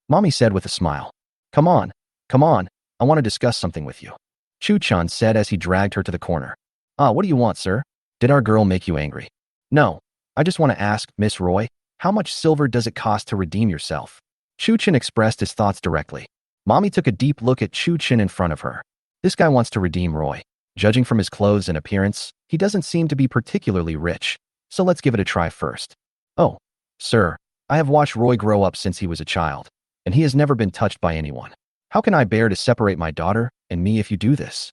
Mommy said with a smile. Come on, I want to discuss something with you. Chu-chan said as he dragged her to the corner. What do you want, sir? Did our girl make you angry? No, I just want to ask, Miss Roy, how much silver does it cost to redeem yourself? Chu-chin expressed his thoughts directly. Mommy took a deep look at Chu-chin in front of her. This guy wants to redeem Roy. Judging from his clothes and appearance, he doesn't seem to be particularly rich, so let's give it a try first. Oh, sir, I have watched Roy grow up since he was a child, and he has never been touched by anyone. How can I bear to separate my daughter and me if you do this?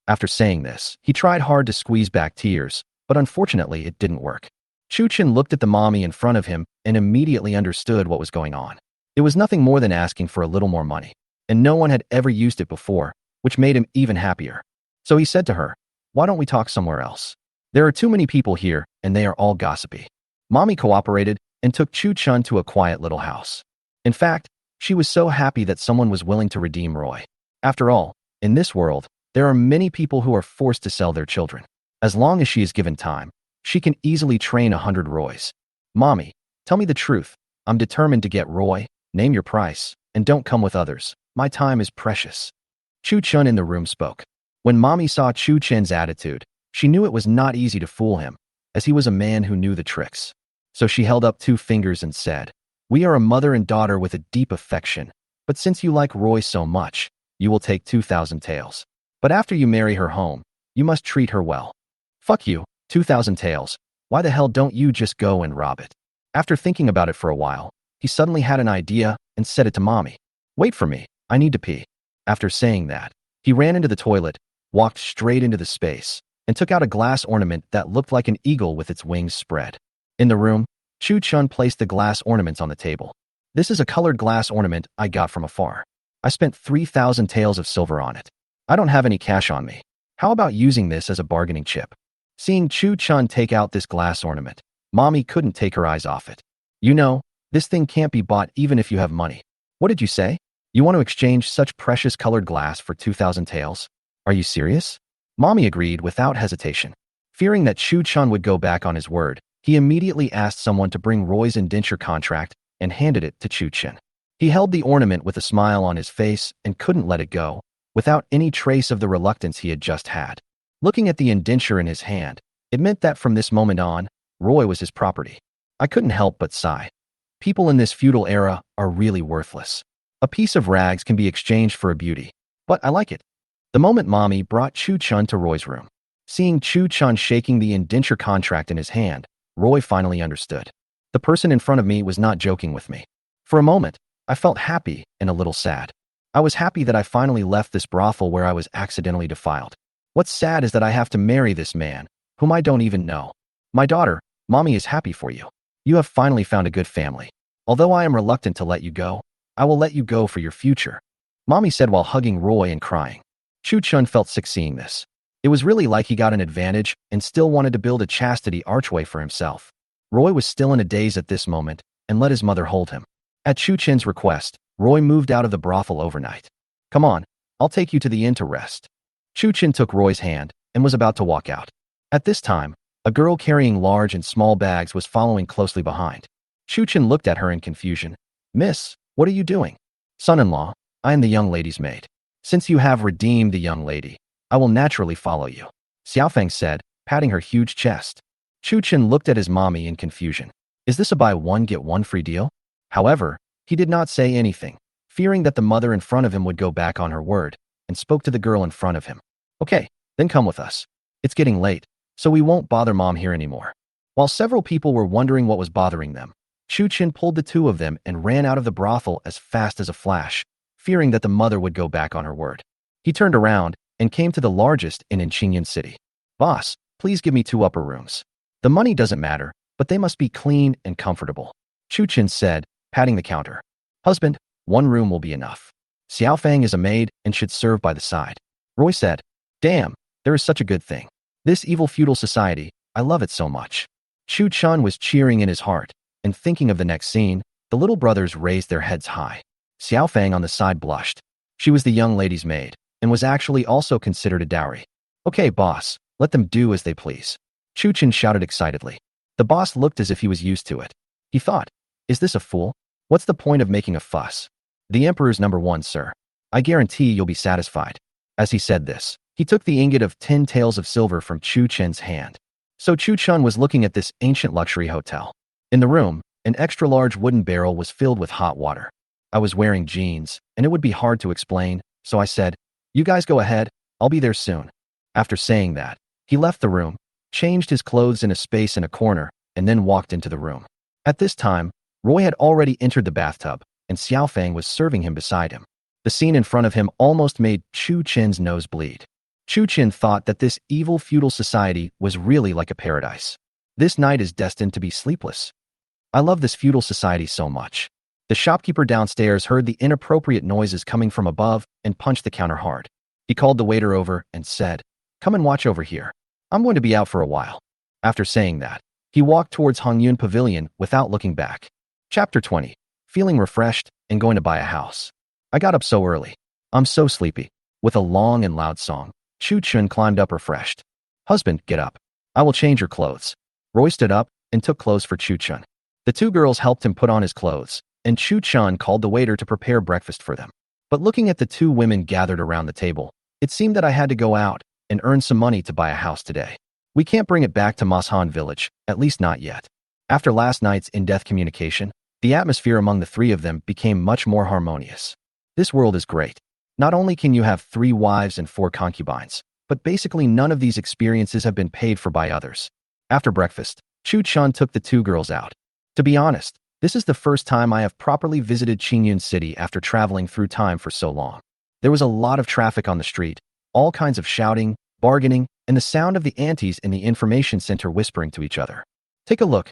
After saying this, he tried hard to squeeze back tears, but unfortunately it didn't work. Chu-chin looked at the mommy in front of him and immediately understood what was going on. It was nothing more than asking for a little more money, and no one had ever used it before, which made him even happier. So he said to her, why don't we talk somewhere else? There are too many people here, and they are all gossipy. Mommy cooperated and took Chu-chun to a quiet little house. In fact, she was so happy that someone was willing to redeem Roy. After all, in this world, there are many people who are forced to sell their children. As long as she is given time, she can easily train 100 Roys. Mommy, tell me the truth. I'm determined to get Roy. Name your price, and don't come with others. My time is precious. Chu-chun in the room spoke. When Mommy saw Chu-chin's attitude, she knew it was not easy to fool him, as he was a man who knew the tricks. So she held up 2 fingers and said, we are a mother and daughter with a deep affection, but since you like Roy so much, you will take 2,000 taels. But after you marry her home, you must treat her well. Fuck you, 2,000 taels. Why the hell don't you just go and rob it? After thinking about it for a while, he suddenly had an idea and said it to Mommy. Wait for me, I need to pee. After saying that, he ran into the toilet, walked straight into the space, and took out a glass ornament that looked like an eagle with its wings spread. In the room, Chu-chun placed the glass ornaments on the table. This is a colored glass ornament I got from afar. I spent 3,000 taels of silver on it. I don't have any cash on me. How about using this as a bargaining chip? Seeing Chu-chun take out this glass ornament, Mommy couldn't take her eyes off it. You know, this thing can't be bought even if you have money. What did you say? You want to exchange such precious colored glass for 2,000 taels? Are you serious? Mommy agreed without hesitation. Fearing that Chu-chun would go back on his word, he immediately asked someone to bring Roy's indenture contract and handed it to Chu-chin. He held the ornament with a smile on his face and couldn't let it go, without any trace of the reluctance he had just had. Looking at the indenture in his hand, it meant that from this moment on, Roy was his property. I couldn't help but sigh. People in this feudal era are really worthless. A piece of rags can be exchanged for a beauty, but I like it. The moment Mommy brought Chu-chun to Roy's room. Seeing Chu-chun shaking the indenture contract in his hand, Roy finally understood. The person in front of me was not joking with me. For a moment, I felt happy and a little sad. I was happy that I finally left this brothel where I was accidentally defiled. What's sad is that I have to marry this man, whom I don't even know. My daughter, Mommy is happy for you. You have finally found a good family. Although I am reluctant to let you go, I will let you go for your future, Mommy said while hugging Roy and crying. Chu Chun felt sick seeing this. It was really like he got an advantage and still wanted to build a chastity archway for himself. Roy was still in a daze at this moment and let his mother hold him. At Chu Chin's request, Roy moved out of the brothel overnight. Come on, I'll take you to the inn to rest. Chu Chin took Roy's hand and was about to walk out. At this time, a girl carrying large and small bags was following closely behind. Chu Chin looked at her in confusion. Miss, what are you doing? Son-in-law, I am the young lady's maid. Since you have redeemed the young lady, I will naturally follow you, Xiaofeng said, patting her huge chest. Chu Chin looked at his mommy in confusion. Is this a buy one get one free deal? However, he did not say anything, fearing that the mother in front of him would go back on her word, and spoke to the girl in front of him. Okay, then come with us. It's getting late, so we won't bother Mom here anymore. While several people were wondering what was bothering them, Chu Chin pulled the two of them and ran out of the brothel as fast as a flash, fearing that the mother would go back on her word. He turned around and came to the largest inn in Qingyun City. Boss, please give me 2 upper rooms. The money doesn't matter, but they must be clean and comfortable, Chu Chin said, patting the counter. Husband, 1 room will be enough. Xiaofeng is a maid and should serve by the side. Roy said, Damn, there is such a good thing. This evil feudal society, I love it so much. Chu Chun was cheering in his heart, and thinking of the next scene, the little brothers raised their heads high. Xiaofeng on the side blushed. She was the young lady's maid, and was actually also considered a dowry. Okay, boss, let them do as they please. Chu Chin shouted excitedly. The boss looked as if he was used to it. He thought, is this a fool? What's the point of making a fuss? The emperor's #1, sir. I guarantee you'll be satisfied. As he said this, he took the ingot of 10 taels of silver from Chu Chin's hand. So Chu Chun was looking at this ancient luxury hotel. In the room, an extra-large wooden barrel was filled with hot water. I was wearing jeans, and it would be hard to explain, so I said, You guys go ahead, I'll be there soon. After saying that, he left the room, changed his clothes in a space in a corner, and then walked into the room. At this time, Roy had already entered the bathtub, and Xiaofeng was serving him beside him. The scene in front of him almost made Chu Chin's nose bleed. Chu Chin thought that this evil feudal society was really like a paradise. This night is destined to be sleepless. I love this feudal society so much. The shopkeeper downstairs heard the inappropriate noises coming from above and punched the counter hard. He called the waiter over and said, Come and watch over here. I'm going to be out for a while. After saying that, he walked towards Hongyun Pavilion without looking back. Chapter 20. Feeling refreshed and going to buy a house. I got up so early. I'm so sleepy. With a long and loud song, Chu Chun climbed up refreshed. Husband, get up. I will change your clothes. Roy stood up and took clothes for Chu Chun. The 2 girls helped him put on his clothes, and Chu Chun called the waiter to prepare breakfast for them. But looking at the 2 women gathered around the table, it seemed that I had to go out and earn some money to buy a house today. We can't bring it back to Mashan village, at least not yet. After last night's in-depth communication, the atmosphere among the 3 of them became much more harmonious. This world is great. Not only can you have 3 wives and 4 concubines, but basically none of these experiences have been paid for by others. After breakfast, Chu Chun took the 2 girls out. To be honest, this is the first time I have properly visited Qingyun City after traveling through time for so long. There was a lot of traffic on the street, all kinds of shouting, bargaining, and the sound of the aunties in the information center whispering to each other. Take a look,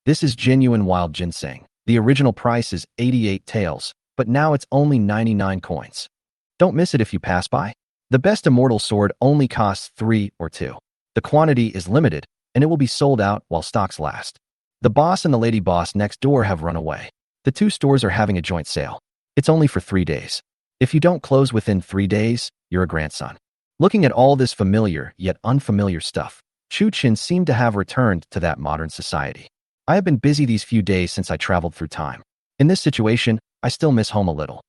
this is genuine wild ginseng. The original price is 88 taels, but now it's only 99 coins. Don't miss it if you pass by. The best immortal sword only costs 3 or 2. The quantity is limited, and it will be sold out while stocks last. The boss and the lady boss next door have run away. The 2 stores are having a joint sale. It's only for 3 days. If you don't close within 3 days, you're a grandson. Looking at all this familiar yet unfamiliar stuff, Chu Chin seemed to have returned to that modern society. I have been busy these few days since I traveled through time. In this situation, I still miss home a little.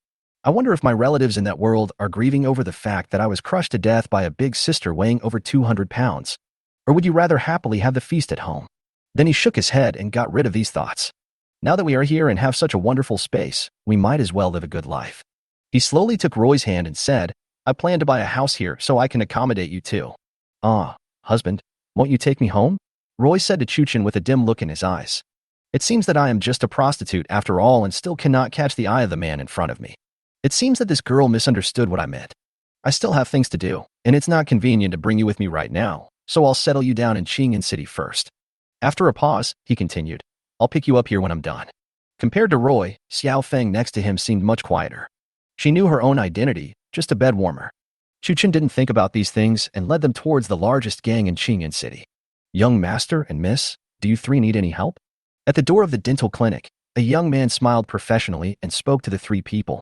I wonder if my relatives in that world are grieving over the fact that I was crushed to death by a big sister weighing over 200 pounds. Or would you rather happily have the feast at home? Then he shook his head and got rid of these thoughts. Now that we are here and have such a wonderful space, we might as well live a good life. He slowly took Roy's hand and said, I plan to buy a house here so I can accommodate you too. Husband, won't you take me home? Roy said to Chu Chin with a dim look in his eyes. It seems that I am just a prostitute after all and still cannot catch the eye of the man in front of me. It seems that this girl misunderstood what I meant. I still have things to do, and it's not convenient to bring you with me right now, so I'll settle you down in Qing'an City first. After a pause, he continued, I'll pick you up here when I'm done. Compared to Roy, Xiao Feng next to him seemed much quieter. She knew her own identity, just a bed warmer. Chuchen didn't think about these things and led them towards the largest gang in Qing'an City. Young master and miss, do you three need any help? At the door of the dental clinic, a young man smiled professionally and spoke to the three people.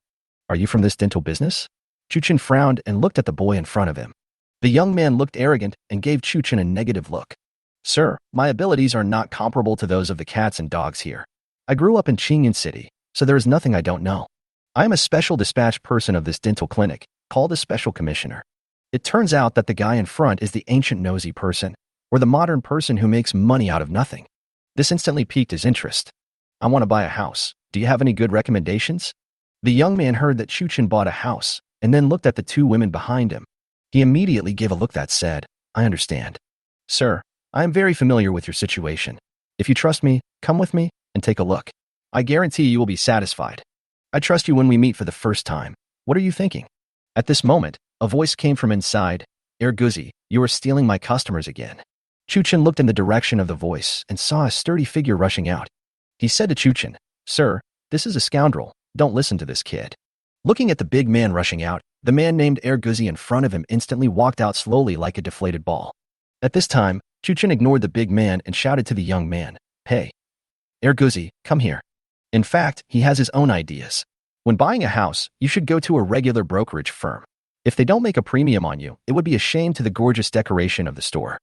Are you from this dental business? Chuchen frowned and looked at the boy in front of him. The young man looked arrogant and gave Chuchen a negative look. Sir, my abilities are not comparable to those of the cats and dogs here. I grew up in Qing'an City, so there is nothing I don't know. I am a special dispatch person of this dental clinic, called a special commissioner. It turns out that the guy in front is the ancient nosy person, or the modern person who makes money out of nothing. This instantly piqued his interest. I want to buy a house. Do you have any good recommendations? The young man heard that Chuchen bought a house, and then looked at the two women behind him. He immediately gave a look that said, I understand. Sir, I am very familiar with your situation. If you trust me, come with me and take a look. I guarantee you will be satisfied. I trust you when we meet for the first time. What are you thinking? At this moment, a voice came from inside. Erguzi, you are stealing my customers again. Chuchen looked in the direction of the voice and saw a sturdy figure rushing out. He said to Chuchen, Sir, this is a scoundrel. Don't listen to this kid. Looking at the big man rushing out, the man named Erguzi in front of him instantly walked out slowly like a deflated ball. At this time, Chuchen ignored the big man and shouted to the young man, Hey, Erguzi, come here. In fact, he has his own ideas. When buying a house, you should go to a regular brokerage firm. If they don't make a premium on you, it would be a shame to the gorgeous decoration of the store.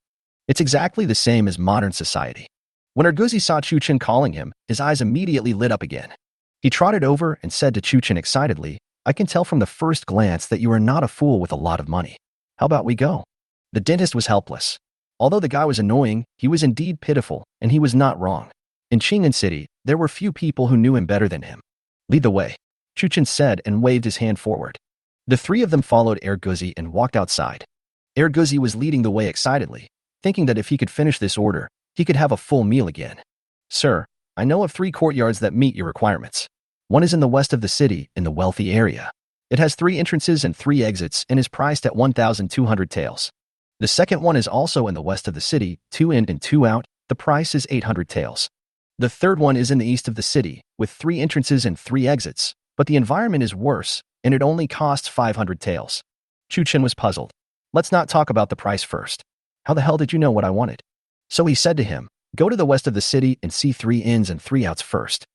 It's exactly the same as modern society. When Erguzi saw Chuchen calling him, his eyes immediately lit up again. He trotted over and said to Chuchen excitedly, I can tell from the first glance that you are not a fool with a lot of money. How about we go? The dentist was helpless. Although the guy was annoying, he was indeed pitiful, and he was not wrong. In Qing'an City, there were few people who knew him better than him. Lead the way, Chuchen said and waved his hand forward. The three of them followed Erguzi and walked outside. Erguzi was leading the way excitedly, thinking that if he could finish this order, he could have a full meal again. Sir, I know of 3 courtyards that meet your requirements. One is in the west of the city, in the wealthy area. It has 3 entrances and 3 exits and is priced at 1,200 taels. The second one is also in the west of the city, 2 in and 2 out. The price is 800 taels. The third one is in the east of the city, with 3 entrances and 3 exits, but the environment is worse, and it only costs 500 taels. Chuchen was puzzled. Let's not talk about the price first. How the hell did you know what I wanted? So he said to him, go to the west of the city and see 3 ins and 3 outs first.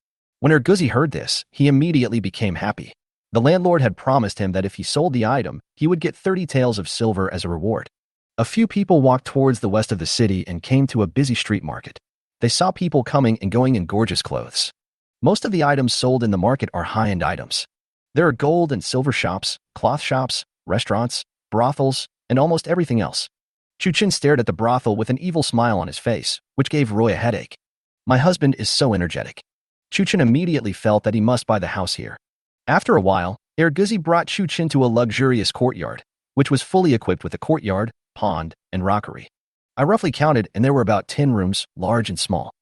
When Erguzi heard this, he immediately became happy. The landlord had promised him that if he sold the item, he would get 30 taels of silver as a reward. A few people walked towards the west of the city and came to a busy street market. They saw people coming and going in gorgeous clothes. Most of the items sold in the market are high-end items. There are gold and silver shops, cloth shops, restaurants, brothels, and almost everything else. Chuchen stared at the brothel with an evil smile on his face, which gave Roy a headache. My husband is so energetic. Chuchen immediately felt that he must buy the house here. After a while, Erguzi brought Chuchen to a luxurious courtyard, which was fully equipped with a courtyard, pond, and rockery. I roughly counted, and there were about 10 rooms, large and small.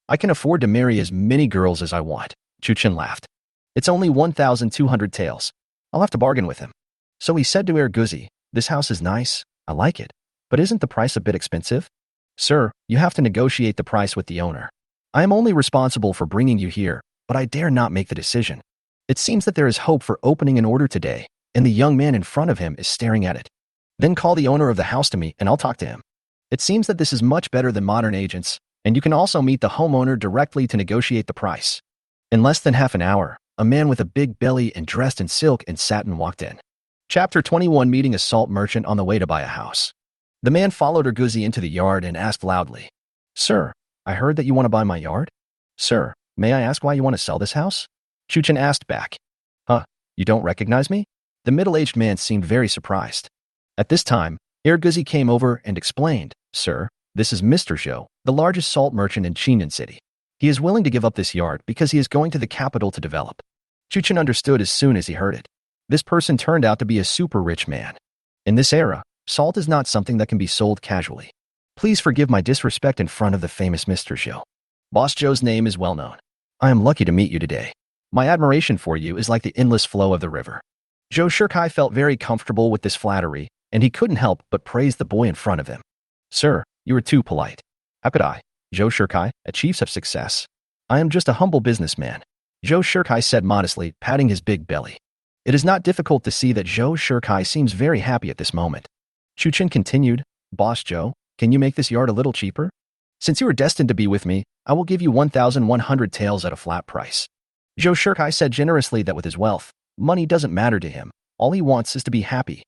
I can afford to marry as many girls as I want. Chuchen laughed. It's only 1,200 taels. I'll have to bargain with him. So he said to Erguzi, this house is nice, I like it, but isn't the price a bit expensive? Sir, you have to negotiate the price with the owner. I am only responsible for bringing you here, but I dare not make the decision. It seems that there is hope for opening an order today, and the young man in front of him is staring at it. Then call the owner of the house to me and I'll talk to him. It seems that this is much better than modern agents, and you can also meet the homeowner directly to negotiate the price. In less than half an hour, a man with a big belly and dressed in silk and satin walked in. Chapter 21, meeting a salt merchant on the way to buy a house. The man followed Erguzi into the yard and asked loudly, Sir, I heard that you want to buy my yard? Sir, may I ask why you want to sell this house? Chuchen asked back. Huh, you don't recognize me? The middle-aged man seemed very surprised. At this time, Erguzi came over and explained, Sir, this is Mr. Zhou, the largest salt merchant in Qing'an City. He is willing to give up this yard because he is going to the capital to develop. Chuchen understood as soon as he heard it. This person turned out to be a super rich man. In this era, salt is not something that can be sold casually. Please forgive my disrespect in front of the famous Mr. Zhou. Boss Joe's name is well known. I am lucky to meet you today. My admiration for you is like the endless flow of the river. Joe Shirkai felt very comfortable with this flattery, and he couldn't help but praise the boy in front of him. Sir, you are too polite. How could I, Joe Shirkai, achieve such success? I am just a humble businessman. Joe Shirkai said modestly, patting his big belly. It is not difficult to see that Joe Shirkai seems very happy at this moment. Chuchin continued, Boss Joe, can you make this yard a little cheaper? Since you are destined to be with me, I will give you 1,100 taels at a flat price. Joe Shirkai said generously that with his wealth, money doesn't matter to him. All he wants is to be happy.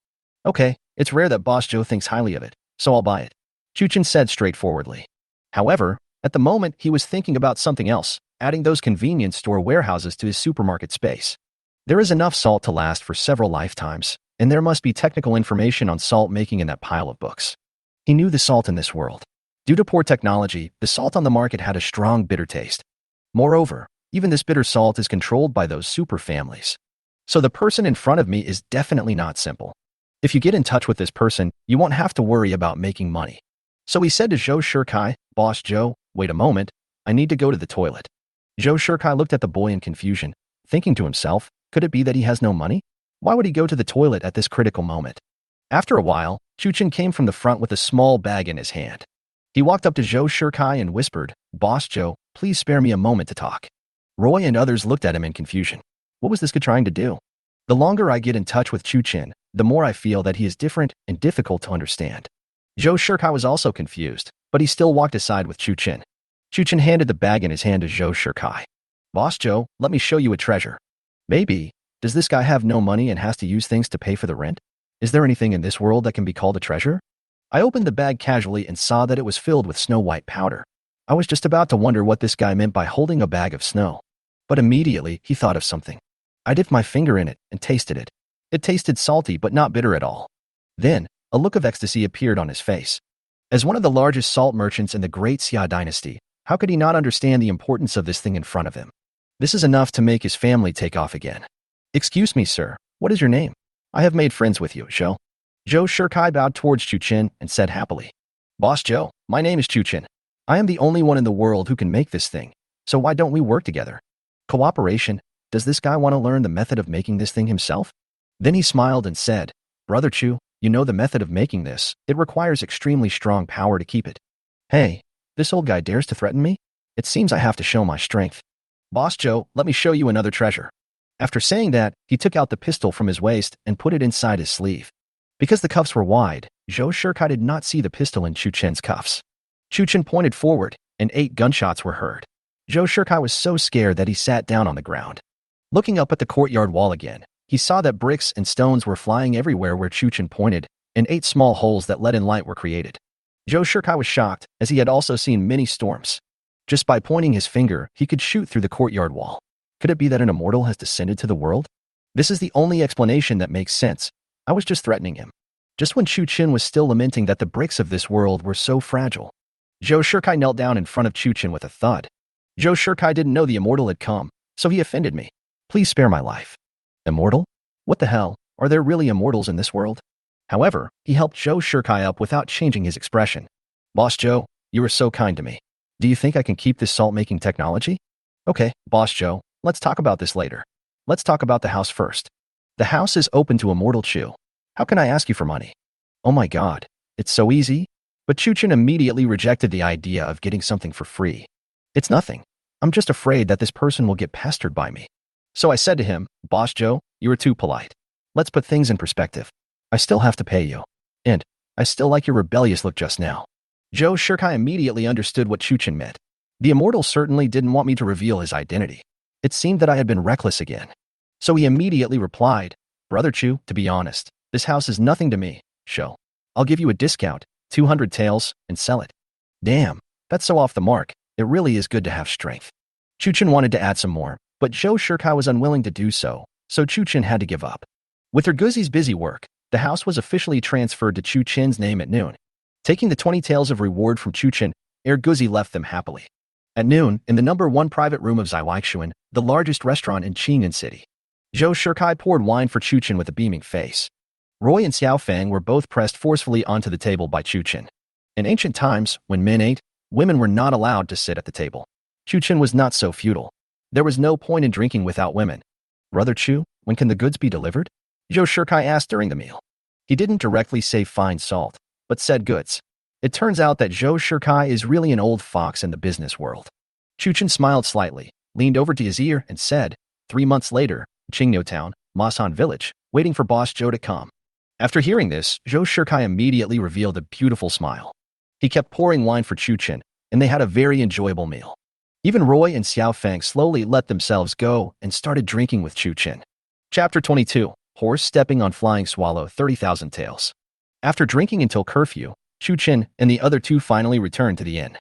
Okay, it's rare that Boss Joe thinks highly of it, so I'll buy it. Chuchin said straightforwardly. However, at the moment he was thinking about something else, adding those convenience store warehouses to his supermarket space. There is enough salt to last for several lifetimes, and there must be technical information on salt making in that pile of books. He knew the salt in this world. Due to poor technology, the salt on the market had a strong bitter taste. Moreover, even this bitter salt is controlled by those super families. So the person in front of me is definitely not simple. If you get in touch with this person, you won't have to worry about making money. So he said to Joe Shirkai, Boss Joe, wait a moment, I need to go to the toilet. Joe Shirkai looked at the boy in confusion, thinking to himself, could it be that he has no money? Why would he go to the toilet at this critical moment? After a while, Chuchin came from the front with a small bag in his hand. He walked up to Joe Shirkai and whispered, Boss Joe, please spare me a moment to talk. Roy and others looked at him in confusion. What was this guy trying to do? The longer I get in touch with Chuchin, the more I feel that he is different and difficult to understand. Joe Shirkai was also confused, but he still walked aside with Chuchin. Chuchin handed the bag in his hand to Joe Shirkai. Boss Joe, let me show you a treasure. Maybe, does this guy have no money and has to use things to pay for the rent? Is there anything in this world that can be called a treasure? I opened the bag casually and saw that it was filled with snow-white powder. I was just about to wonder what this guy meant by holding a bag of snow. But immediately, he thought of something. I dipped my finger in it and tasted it. It tasted salty but not bitter at all. Then, a look of ecstasy appeared on his face. As one of the largest salt merchants in the Great Xia dynasty, how could he not understand the importance of this thing in front of him? This is enough to make his family take off again. Excuse me, sir, what is your name? I have made friends with you, Joe. Joe Shirkai bowed towards Chuchin and said happily, Boss Joe, my name is Chuchin. I am the only one in the world who can make this thing, so why don't we work together? Cooperation? Does this guy want to learn the method of making this thing himself? Then he smiled and said, Brother Chu, you know the method of making this. It requires extremely strong power to keep it. Hey, this old guy dares to threaten me? It seems I have to show my strength. Boss Joe, let me show you another treasure. After saying that, he took out the pistol from his waist and put it inside his sleeve. Because the cuffs were wide, Joe Shirkai did not see the pistol in Chuchin's cuffs. Chuchin pointed forward, and 8 gunshots were heard. Joe Shirkai was so scared that he sat down on the ground. Looking up at the courtyard wall again, he saw that bricks and stones were flying everywhere where Chuchin pointed, and 8 small holes that let in light were created. Joe Shirkai was shocked, as he had also seen many storms. Just by pointing his finger, he could shoot through the courtyard wall. Could it be that an immortal has descended to the world? This is the only explanation that makes sense. I was just threatening him. Just when Chuchin was still lamenting that the bricks of this world were so fragile, Joe Shirkai knelt down in front of Chuchin with a thud. Joe Shirkai didn't know the immortal had come, so he offended me. Please spare my life. Immortal? What the hell? Are there really immortals in this world? However, he helped Joe Shirkai up without changing his expression. Boss Joe, you are so kind to me. Do you think I can keep this salt-making technology? Okay, Boss Joe, let's talk about this later. Let's talk about the house first. The house is open to Immortal Chu. How can I ask you for money? Oh my god, it's so easy. But Chuchin immediately rejected the idea of getting something for free. It's nothing. I'm just afraid that this person will get pestered by me. So I said to him, Boss Joe, you are too polite. Let's put things in perspective. I still have to pay you. And I still like your rebellious look just now. Joe Shirkai immediately understood what Chuchin meant. The immortal certainly didn't want me to reveal his identity. It seemed that I had been reckless again. So he immediately replied, Brother Chu, to be honest, this house is nothing to me, Sho. I'll give you a discount, 200 taels, and sell it. Damn, that's so off the mark. It really is good to have strength. Chuchin wanted to add some more, but Joe Shirkai was unwilling to do so, so Chuchin had to give up. With Erguzi's busy work, the house was officially transferred to Chuchin's name at noon. Taking the 20 taels of reward from Chuchin, Erguzi left them happily. At noon, in the number 1 private room of Zaiwaixuan, the largest restaurant in Qing'an City, Joe Shirkai poured wine for Chuchin with a beaming face. Roy and Xiaofeng were both pressed forcefully onto the table by Chuchin. In ancient times, when men ate, women were not allowed to sit at the table. Chu Chen was not so futile. There was no point in drinking without women. Brother Chu, when can the goods be delivered? Zhou Shikai asked during the meal. He didn't directly say fine salt, but said goods. It turns out that Zhou Shikai is really an old fox in the business world. Chu Chen smiled slightly, leaned over to his ear, and said, 3 months later, Qingniu Town, Masan Village, waiting for Boss Zhou to come. After hearing this, Zhou Shikai immediately revealed a beautiful smile. He kept pouring wine for Chu Chen, and they had a very enjoyable meal. Even Roy and Xiao Feng slowly let themselves go and started drinking with Chu Chen. Chapter 22. Horse Stepping on Flying Swallow 30,000 Tales. After drinking until curfew, Chu Chen and the other two finally returned to the inn.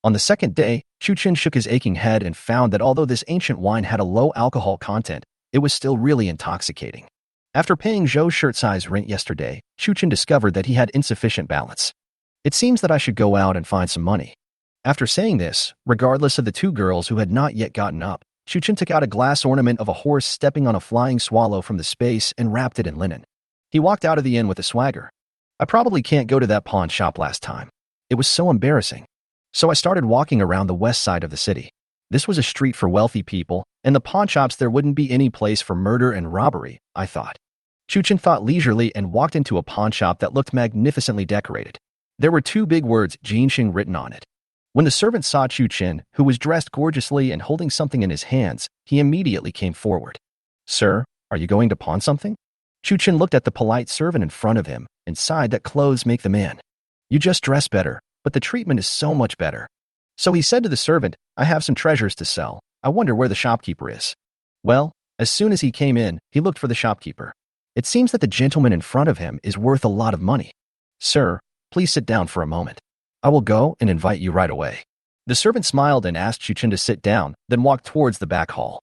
On the second day, Chu Chen shook his aching head and found that although this ancient wine had a low alcohol content, it was still really intoxicating. After paying Zhou's shirt-size rent yesterday, Chu Chen discovered that he had insufficient balance. It seems that I should go out and find some money. After saying this, regardless of the two girls who had not yet gotten up, Chu Chen took out a glass ornament of a horse stepping on a flying swallow from the space and wrapped it in linen. He walked out of the inn with a swagger. I probably can't go to that pawn shop last time. It was so embarrassing. So I started walking around the west side of the city. This was a street for wealthy people, and the pawn shops there wouldn't be any place for murder and robbery, I thought. Chu Chen thought leisurely and walked into a pawn shop that looked magnificently decorated. There were 2 big words Jinxing written on it. When the servant saw Chu Chen, who was dressed gorgeously and holding something in his hands, he immediately came forward. Sir, are you going to pawn something? Chu Chen looked at the polite servant in front of him and sighed that clothes make the man. You just dress better, but the treatment is so much better. So he said to the servant, I have some treasures to sell. I wonder where the shopkeeper is. Well, as soon as he came in, he looked for the shopkeeper. It seems that the gentleman in front of him is worth a lot of money. Sir, please sit down for a moment. I will go and invite you right away. The servant smiled and asked Chu Chen to sit down, then walked towards the back hall.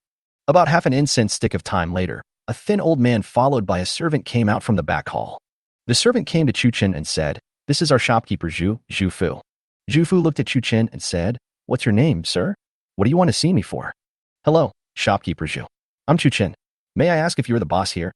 About half an incense stick of time later, a thin old man followed by a servant came out from the back hall. The servant came to Chu Chen and said, This is our shopkeeper Zhu Fu. Zhu Fu looked at Chu Chen and said, What's your name, sir? What do you want to see me for? Hello, shopkeeper Zhu. I'm Chu Chen. May I ask if you're the boss here?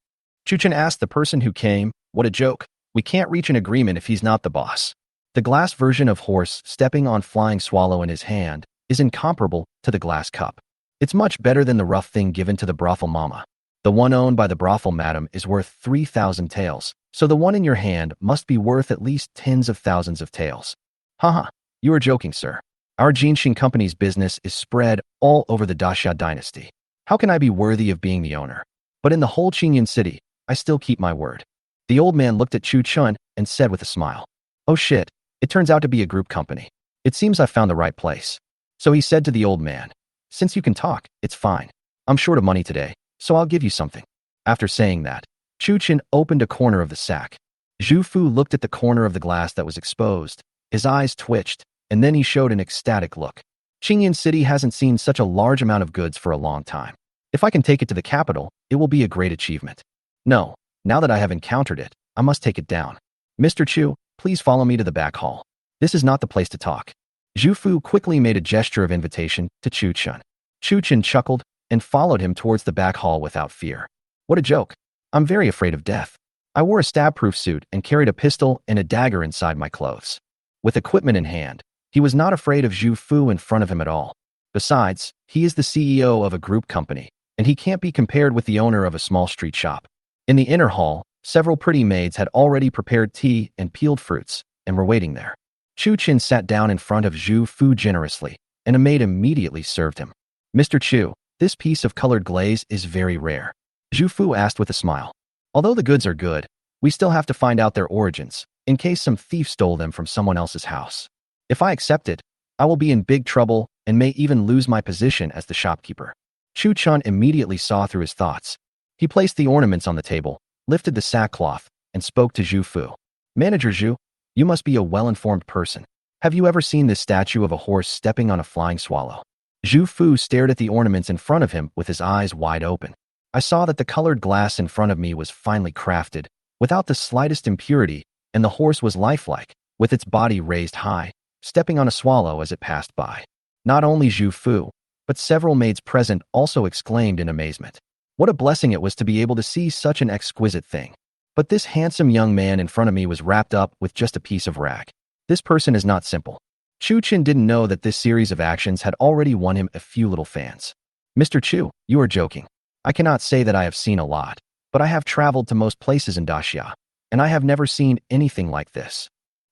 Chu Chen asked the person who came. What a joke. We can't reach an agreement if he's not the boss. The glass version of horse stepping on flying swallow in his hand is incomparable to the glass cup. It's much better than the rough thing given to the brothel mama. The one owned by the brothel madam is worth 3,000 taels, so the one in your hand must be worth at least tens of thousands of taels. Haha, you are joking, sir. Our Jinxing Company's business is spread all over the Daxia dynasty. How can I be worthy of being the owner? But in the whole Qingyan city, I still keep my word. The old man looked at Chu Chen and said with a smile, Oh shit. It turns out to be a group company. It seems I found the right place. So he said to the old man, Since you can talk, it's fine. I'm short of money today, so I'll give you something. After saying that, Chu Chen opened a corner of the sack. Zhu Fu looked at the corner of the glass that was exposed. His eyes twitched, and then he showed an ecstatic look. Qingyan City hasn't seen such a large amount of goods for a long time. If I can take it to the capital, it will be a great achievement. No, now that I have encountered it, I must take it down. Mr. Chu, please follow me to the back hall. This is not the place to talk. Zhu Fu quickly made a gesture of invitation to Chu Chen. Chu Chen chuckled and followed him towards the back hall without fear. What a joke. I'm very afraid of death. I wore a stab-proof suit and carried a pistol and a dagger inside my clothes. With equipment in hand, he was not afraid of Zhu Fu in front of him at all. Besides, he is the CEO of a group company, and he can't be compared with the owner of a small street shop. In the inner hall, several pretty maids had already prepared tea and peeled fruits and were waiting there. Chu Chen sat down in front of Zhu Fu generously, and a maid immediately served him. Mr. Chu, this piece of colored glaze is very rare. Zhu Fu asked with a smile. Although the goods are good, we still have to find out their origins, in case some thief stole them from someone else's house. If I accept it, I will be in big trouble and may even lose my position as the shopkeeper. Chu Chen immediately saw through his thoughts. He placed the ornaments on the table, lifted the sackcloth, and spoke to Zhu Fu. Manager Zhu, you must be a well-informed person. Have you ever seen this statue of a horse stepping on a flying swallow? Zhu Fu stared at the ornaments in front of him with his eyes wide open. I saw that the colored glass in front of me was finely crafted, without the slightest impurity, and the horse was lifelike, with its body raised high, stepping on a swallow as it passed by. Not only Zhu Fu, but several maids present also exclaimed in amazement. What a blessing it was to be able to see such an exquisite thing. But this handsome young man in front of me was wrapped up with just a piece of rag. This person is not simple. Chu Chen didn't know that this series of actions had already won him a few little fans. Mr. Chu, you are joking. I cannot say that I have seen a lot, but I have traveled to most places in Daxia, and I have never seen anything like this.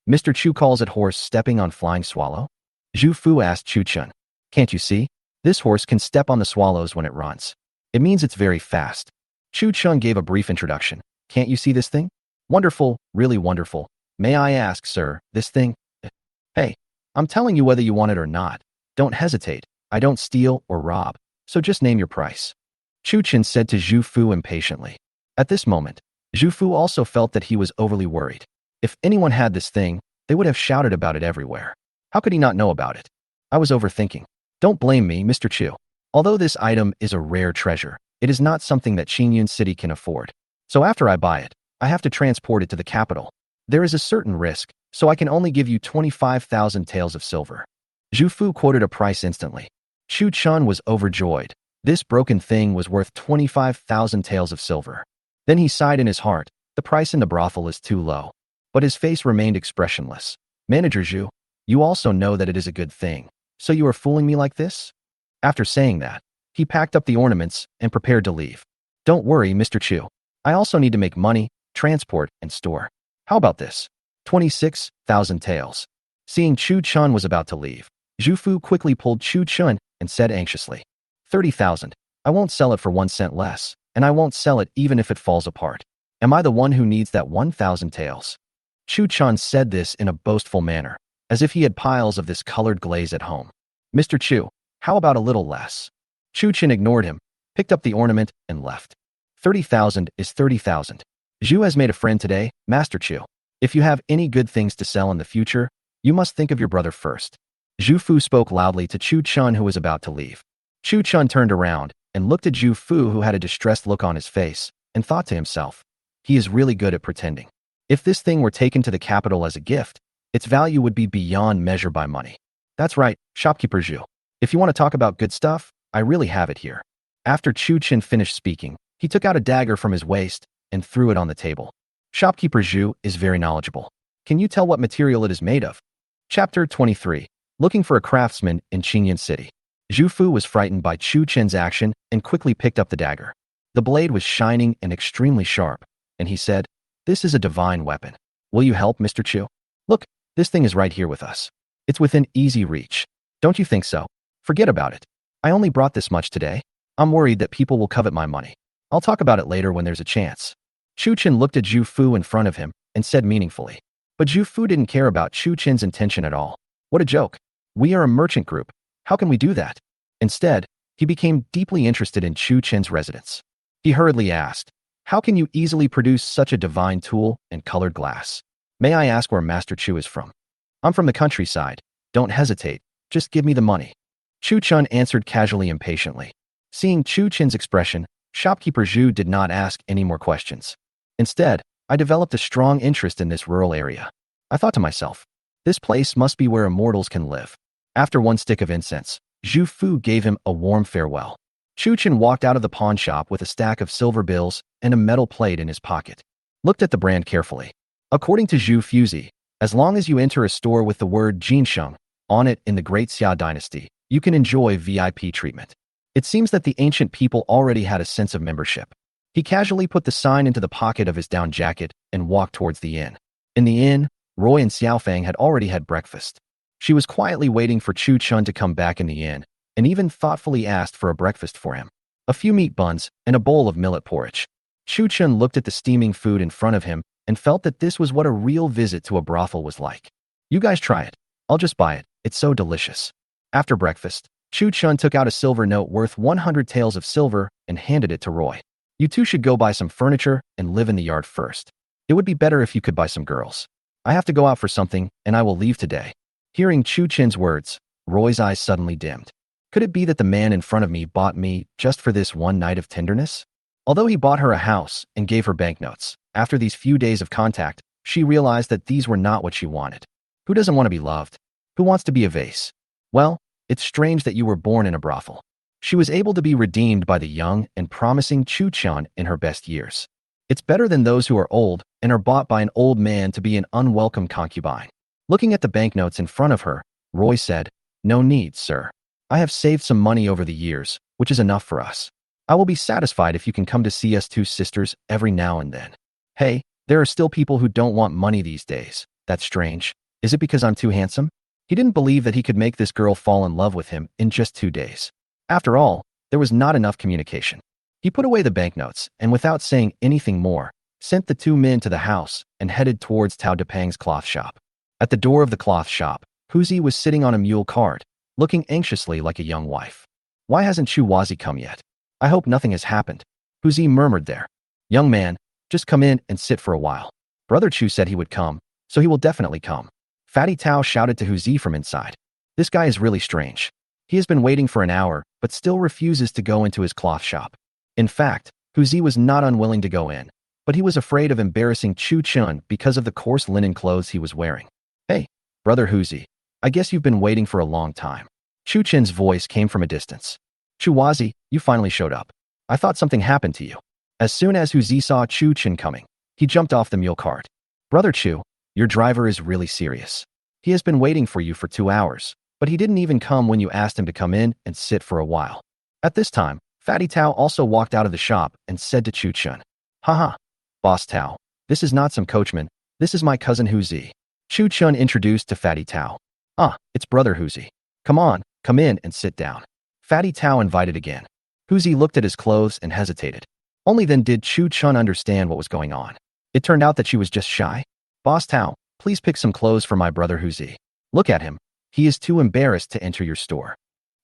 Mr. Chu calls it horse stepping on flying swallow? Zhu Fu asked Chu Chen. Can't you see? This horse can step on the swallows when it runs. It means it's very fast. Chu Chen gave a brief introduction. Can't you see this thing? Wonderful, really wonderful. May I ask, sir, this thing? Hey, I'm telling you whether you want it or not. Don't hesitate. I don't steal or rob, so just name your price. Chu Chen said to Zhu Fu impatiently. At this moment, Zhu Fu also felt that he was overly worried. If anyone had this thing, they would have shouted about it everywhere. How could he not know about it? I was overthinking. Don't blame me, Mr. Chu. Although this item is a rare treasure, it is not something that Qingyun City can afford. So after I buy it, I have to transport it to the capital. There is a certain risk, so I can only give you 25,000 taels of silver. Zhu Fu quoted a price instantly. Chu Chen was overjoyed. This broken thing was worth 25,000 taels of silver. Then he sighed in his heart. The price in the brothel is too low. But his face remained expressionless. Manager Zhu, you also know that it is a good thing. So you are fooling me like this? After saying that, he packed up the ornaments and prepared to leave. Don't worry, Mr. Chu. I also need to make money, transport, and store. How about this? 26,000 taels. Seeing Chu Chen was about to leave, Zhu Fu quickly pulled Chu Chen and said anxiously, 30,000. I won't sell it for 1 cent less, and I won't sell it even if it falls apart. Am I the one who needs that 1,000 taels? Chu Chen said this in a boastful manner, as if he had piles of this colored glaze at home. Mr. Chu, how about a little less? Chu Chen ignored him, picked up the ornament, and left. 30,000 is 30,000. Zhu has made a friend today, Master Chu. If you have any good things to sell in the future, you must think of your brother first. Zhu Fu spoke loudly to Chu Chen, who was about to leave. Chu Chen turned around and looked at Zhu Fu, who had a distressed look on his face, and thought to himself, he is really good at pretending. If this thing were taken to the capital as a gift, its value would be beyond measure by money. That's right, shopkeeper Zhu. If you want to talk about good stuff, I really have it here. After Chu Chen finished speaking, he took out a dagger from his waist and threw it on the table. Shopkeeper Zhu is very knowledgeable. Can you tell what material it is made of? Chapter 23. Looking for a craftsman in Qingyun City. Zhu Fu was frightened by Chu Chen's action and quickly picked up the dagger. The blade was shining and extremely sharp, and he said, this is a divine weapon. Will you help, Mr. Chu? Look, this thing is right here with us. It's within easy reach. Don't you think so? Forget about it. I only brought this much today. I'm worried that people will covet my money. I'll talk about it later when there's a chance. Chu Chen looked at Zhu Fu in front of him and said meaningfully. But Zhu Fu didn't care about Chu Chen's intention at all. What a joke. We are a merchant group. How can we do that? Instead, he became deeply interested in Chu Chen's residence. He hurriedly asked, how can you easily produce such a divine tool and colored glass? May I ask where Master Chu is from? I'm from the countryside. Don't hesitate. Just give me the money. Chu Chen answered casually, impatiently. Seeing Chu Chen's expression, shopkeeper Zhu did not ask any more questions. Instead, I developed a strong interest in this rural area. I thought to myself, this place must be where immortals can live. After 1 stick of incense, Zhu Fu gave him a warm farewell. Chu Chen walked out of the pawn shop with a stack of silver bills and a metal plate in his pocket. Looked at the brand carefully. According to Zhu Fuzi, as long as you enter a store with the word Jinsheng on it in the Great Xia Dynasty, you can enjoy VIP treatment. It seems that the ancient people already had a sense of membership. He casually put the sign into the pocket of his down jacket and walked towards the inn. In the inn, Roy and Xiaofang had already had breakfast. She was quietly waiting for Chu Chen to come back in the inn, and even thoughtfully asked for a breakfast for him. A few meat buns and a bowl of millet porridge. Chu Chen looked at the steaming food in front of him and felt that this was what a real visit to a brothel was like. You guys try it. I'll just buy it. It's so delicious. After breakfast, Chu Chen took out a silver note worth 100 taels of silver and handed it to Roy. You two should go buy some furniture and live in the yard first. It would be better if you could buy some girls. I have to go out for something, and I will leave today. Hearing Chu Chen's words, Roy's eyes suddenly dimmed. Could it be that the man in front of me bought me just for this one night of tenderness? Although he bought her a house and gave her banknotes, after these few days of contact, she realized that these were not what she wanted. Who doesn't want to be loved? Who wants to be a vase? Well, it's strange that you were born in a brothel. She was able to be redeemed by the young and promising Chu Chen in her best years. It's better than those who are old and are bought by an old man to be an unwelcome concubine. Looking at the banknotes in front of her, Roy said, "No need, sir. I have saved some money over the years, which is enough for us. I will be satisfied if you can come to see us two sisters every now and then." Hey, there are still people who don't want money these days. That's strange. Is it because I'm too handsome? He didn't believe that he could make this girl fall in love with him in just 2 days. After all, there was not enough communication. He put away the banknotes and, without saying anything more, sent the two men to the house and headed towards Tao Depang's cloth shop. At the door of the cloth shop, Huzi was sitting on a mule cart, looking anxiously like a young wife. "Why hasn't Chu Wazi come yet? I hope nothing has happened," Huzi murmured there. "Young man, just come in and sit for a while. Brother Chu said he would come, so he will definitely come." Fatty Tao shouted to Huzi from inside. "This guy is really strange. He has been waiting for an hour, but still refuses to go into his cloth shop." In fact, Huzi was not unwilling to go in, but he was afraid of embarrassing Chu Chun because of the coarse linen clothes he was wearing. "Hey, Brother Huzi, I guess you've been waiting for a long time." Chu Chin's voice came from a distance. "Chu Wazi, you finally showed up. I thought something happened to you." As soon as Huzi saw Chu Chin coming, he jumped off the mule cart. "Brother Chu, your driver is really serious. He has been waiting for you for 2 hours, but he didn't even come when you asked him to come in and sit for a while." At this time, Fatty Tao also walked out of the shop and said to Chu Chun, "Haha, Boss Tao, this is not some coachman, this is my cousin Huzi." Chu Chun introduced to Fatty Tao. "Ah, it's Brother Huzi. Come on, come in and sit down." Fatty Tao invited again. Huzi looked at his clothes and hesitated. Only then did Chu Chun understand what was going on. It turned out that she was just shy. "Boss Tao, please pick some clothes for my brother Huzi. Look at him. He is too embarrassed to enter your store."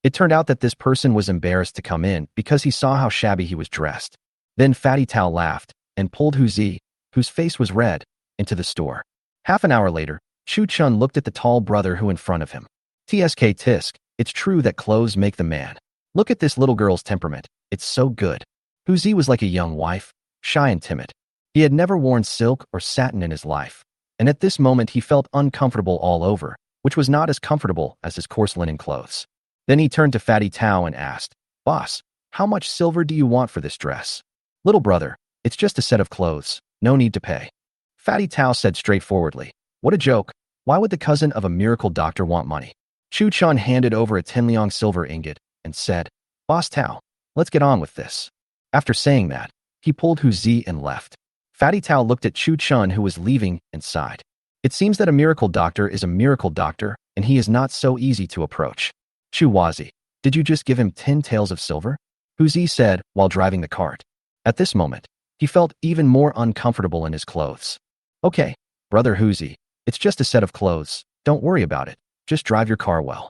It turned out that this person was embarrassed to come in because he saw how shabby he was dressed. Then Fatty Tao laughed and pulled Huzi, whose face was red, into the store. Half an hour later, Chu Chun looked at the tall brother who in front of him. "Tsk tisk, it's true that clothes make the man. Look at this little girl's temperament. It's so good." Huzi was like a young wife, shy and timid. He had never worn silk or satin in his life, and at this moment he felt uncomfortable all over, which was not as comfortable as his coarse linen clothes. Then he turned to Fatty Tao and asked, "Boss, how much silver do you want for this dress?" "Little brother, it's just a set of clothes, no need to pay." Fatty Tao said straightforwardly, "What a joke. Why would the cousin of a miracle doctor want money?" Chu Chun handed over a 10 liang silver ingot and said, "Boss Tao, let's get on with this." After saying that, he pulled Huzi and left. Fatty Tao looked at Chu Chun, who was leaving, and sighed. It seems that a miracle doctor is a miracle doctor, and he is not so easy to approach. "Chu Wazi, did you just give him 10 taels of silver?" Huzi said while driving the cart. At this moment, he felt even more uncomfortable in his clothes. "Okay, Brother Huzi, it's just a set of clothes. Don't worry about it. Just drive your car well."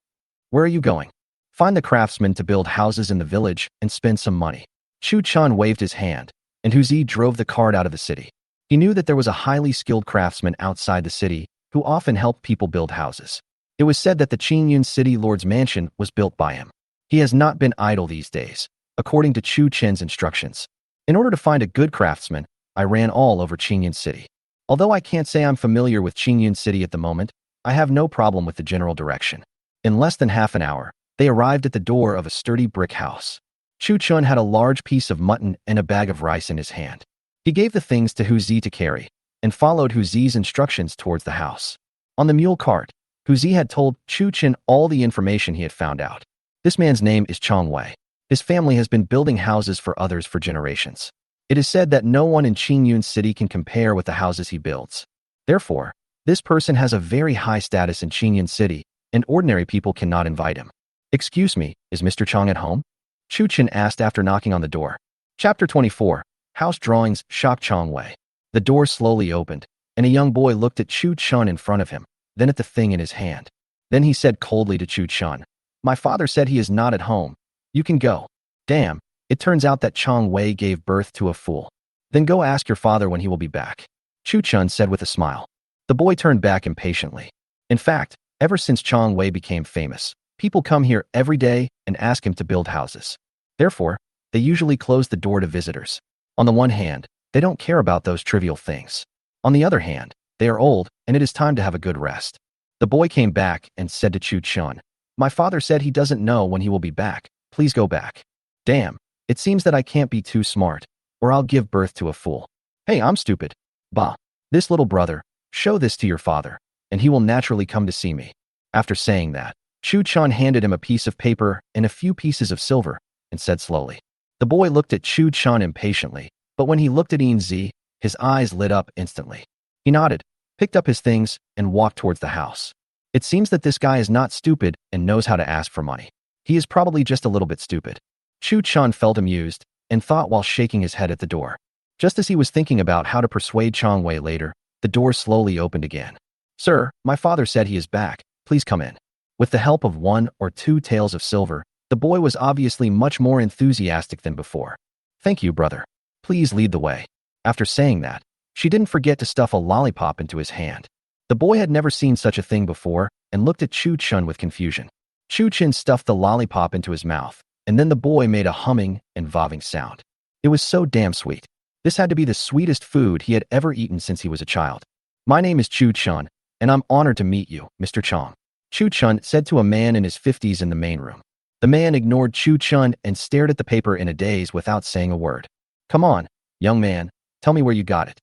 "Where are you going?" "Find the craftsmen to build houses in the village and spend some money." Chu Chun waved his hand, and Huzi drove the cart out of the city. He knew that there was a highly skilled craftsman outside the city who often helped people build houses. It was said that the Qingyun City Lord's mansion was built by him. He has not been idle these days, according to Chu Chen's instructions. In order to find a good craftsman, I ran all over Qingyun City. Although I can't say I'm familiar with Qingyun City at the moment, I have no problem with the general direction. In less than half an hour, they arrived at the door of a sturdy brick house. Chu Chun had a large piece of mutton and a bag of rice in his hand. He gave the things to Huzi to carry and followed Huzi's instructions towards the house. On the mule cart, Huzi had told Chu Chun all the information he had found out. This man's name is Chong Wei. His family has been building houses for others for generations. It is said that no one in Qingyun City can compare with the houses he builds. Therefore, this person has a very high status in Qingyun City, and ordinary people cannot invite him. "Excuse me, is Mr. Chong at home?" Chu Chun asked after knocking on the door. Chapter 24, House Drawings shocked Chong Wei. The door slowly opened, and a young boy looked at Chu Chun in front of him, then at the thing in his hand. Then he said coldly to Chu Chun, "My father said he is not at home. You can go." Damn, it turns out that Chong Wei gave birth to a fool. "Then go ask your father when he will be back," Chu Chun said with a smile. The boy turned back impatiently. In fact, ever since Chong Wei became famous, people come here every day and ask him to build houses. Therefore, they usually close the door to visitors. On the one hand, they don't care about those trivial things. On the other hand, they are old, and it is time to have a good rest. The boy came back and said to Chu Chun, "My father said he doesn't know when he will be back. Please go back." Damn, it seems that I can't be too smart, or I'll give birth to a fool. "Hey, I'm stupid. Bah. This little brother, show this to your father, and he will naturally come to see me." After saying that, Chu Chun handed him a piece of paper and a few pieces of silver and said slowly. The boy looked at Chu Chun impatiently, but when he looked at Zi, his eyes lit up instantly. He nodded, picked up his things, and walked towards the house. It seems that this guy is not stupid and knows how to ask for money. He is probably just a little bit stupid. Chu Chun felt amused and thought while shaking his head at the door. Just as he was thinking about how to persuade Chong Wei later, the door slowly opened again. Sir, my father said he is back. Please come in. With the help of 1 or 2 taels of silver, the boy was obviously much more enthusiastic than before. Thank you, brother. Please lead the way. After saying that, she didn't forget to stuff a lollipop into his hand. The boy had never seen such a thing before and looked at Chu Chun with confusion. Chu Chun stuffed the lollipop into his mouth, and then the boy made a humming and vobbing sound. It was so damn sweet. This had to be the sweetest food he had ever eaten since he was a child. My name is Chu Chun, and I'm honored to meet you, Mr. Chong. Chu Chun said to a man in his 50s in the main room. The man ignored Chu Chun and stared at the paper in a daze without saying a word. Come on, young man, tell me where you got it.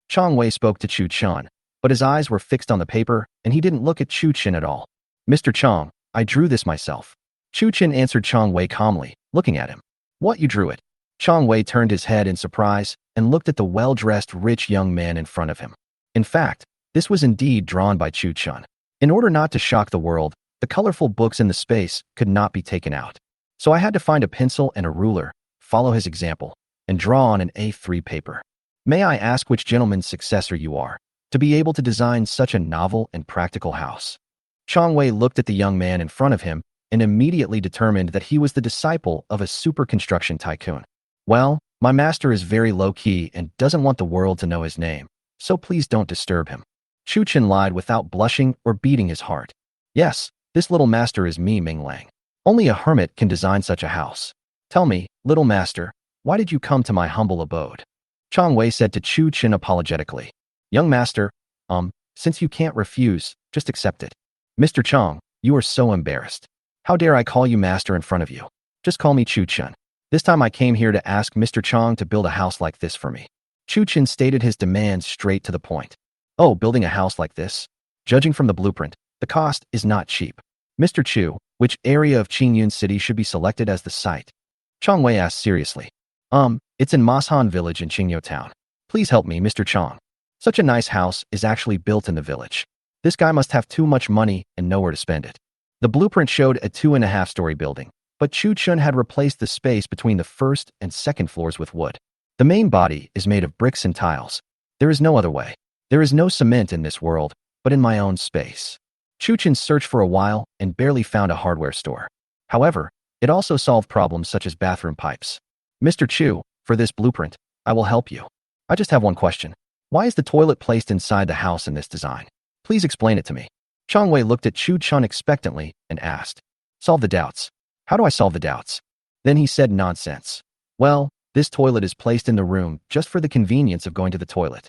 Chong Wei spoke to Chu Chun, but his eyes were fixed on the paper and he didn't look at Chu Chun at all. Mr. Chong, I drew this myself. Chu Chun answered Chong Wei calmly, looking at him. What, you drew it? Chong Wei turned his head in surprise and looked at the well-dressed rich young man in front of him. In fact, this was indeed drawn by Chu Chun. In order not to shock the world, the colorful books in the space could not be taken out. So I had to find a pencil and a ruler, follow his example, and draw on an A3 paper. May I ask which gentleman's successor you are, to be able to design such a novel and practical house? Chong Wei looked at the young man in front of him and immediately determined that he was the disciple of a super construction tycoon. Well, my master is very low-key and doesn't want the world to know his name, so please don't disturb him. Chu Chun lied without blushing or beating his heart. Yes, this little master is me, Ming Lang. Only a hermit can design such a house. Tell me, little master, why did you come to my humble abode? Chong Wei said to Chu Chun apologetically. Young master, since you can't refuse, just accept it. Mr. Chong, you are so embarrassed. How dare I call you master in front of you? Just call me Chu Chun. This time I came here to ask Mr. Chong to build a house like this for me. Chu Chun stated his demands straight to the point. Oh, building a house like this? Judging from the blueprint, the cost is not cheap. Mr. Chu, which area of Qingyun City should be selected as the site? Chong Wei asked seriously. It's in Mashan Village in Qingyo Town. Please help me, Mr. Chong. Such a nice house is actually built in the village. This guy must have too much money and nowhere to spend it. The blueprint showed a 2.5-story building, but Chu Chun had replaced the space between the first and second floors with wood. The main body is made of bricks and tiles. There is no other way. There is no cement in this world, but in my own space. Chu Chun searched for a while and barely found a hardware store. However, it also solved problems such as bathroom pipes. Mr. Chu, for this blueprint, I will help you. I just have one question. Why is the toilet placed inside the house in this design? Please explain it to me. Chong Wei looked at Chu Chun expectantly and asked. Solve the doubts. How do I solve the doubts? Then he said nonsense. Well, this toilet is placed in the room just for the convenience of going to the toilet.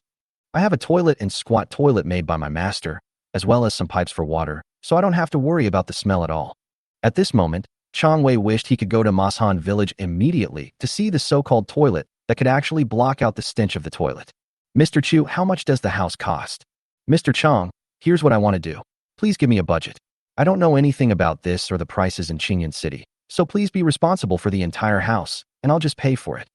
I have a toilet and squat toilet made by my master, as well as some pipes for water, so I don't have to worry about the smell at all. At this moment, Chong Wei wished he could go to Mashan Village immediately to see the so-called toilet that could actually block out the stench of the toilet. Mr. Chu, how much does the house cost? Mr. Chong, here's what I want to do. Please give me a budget. I don't know anything about this or the prices in Qingyun City, so please be responsible for the entire house, and I'll just pay for it.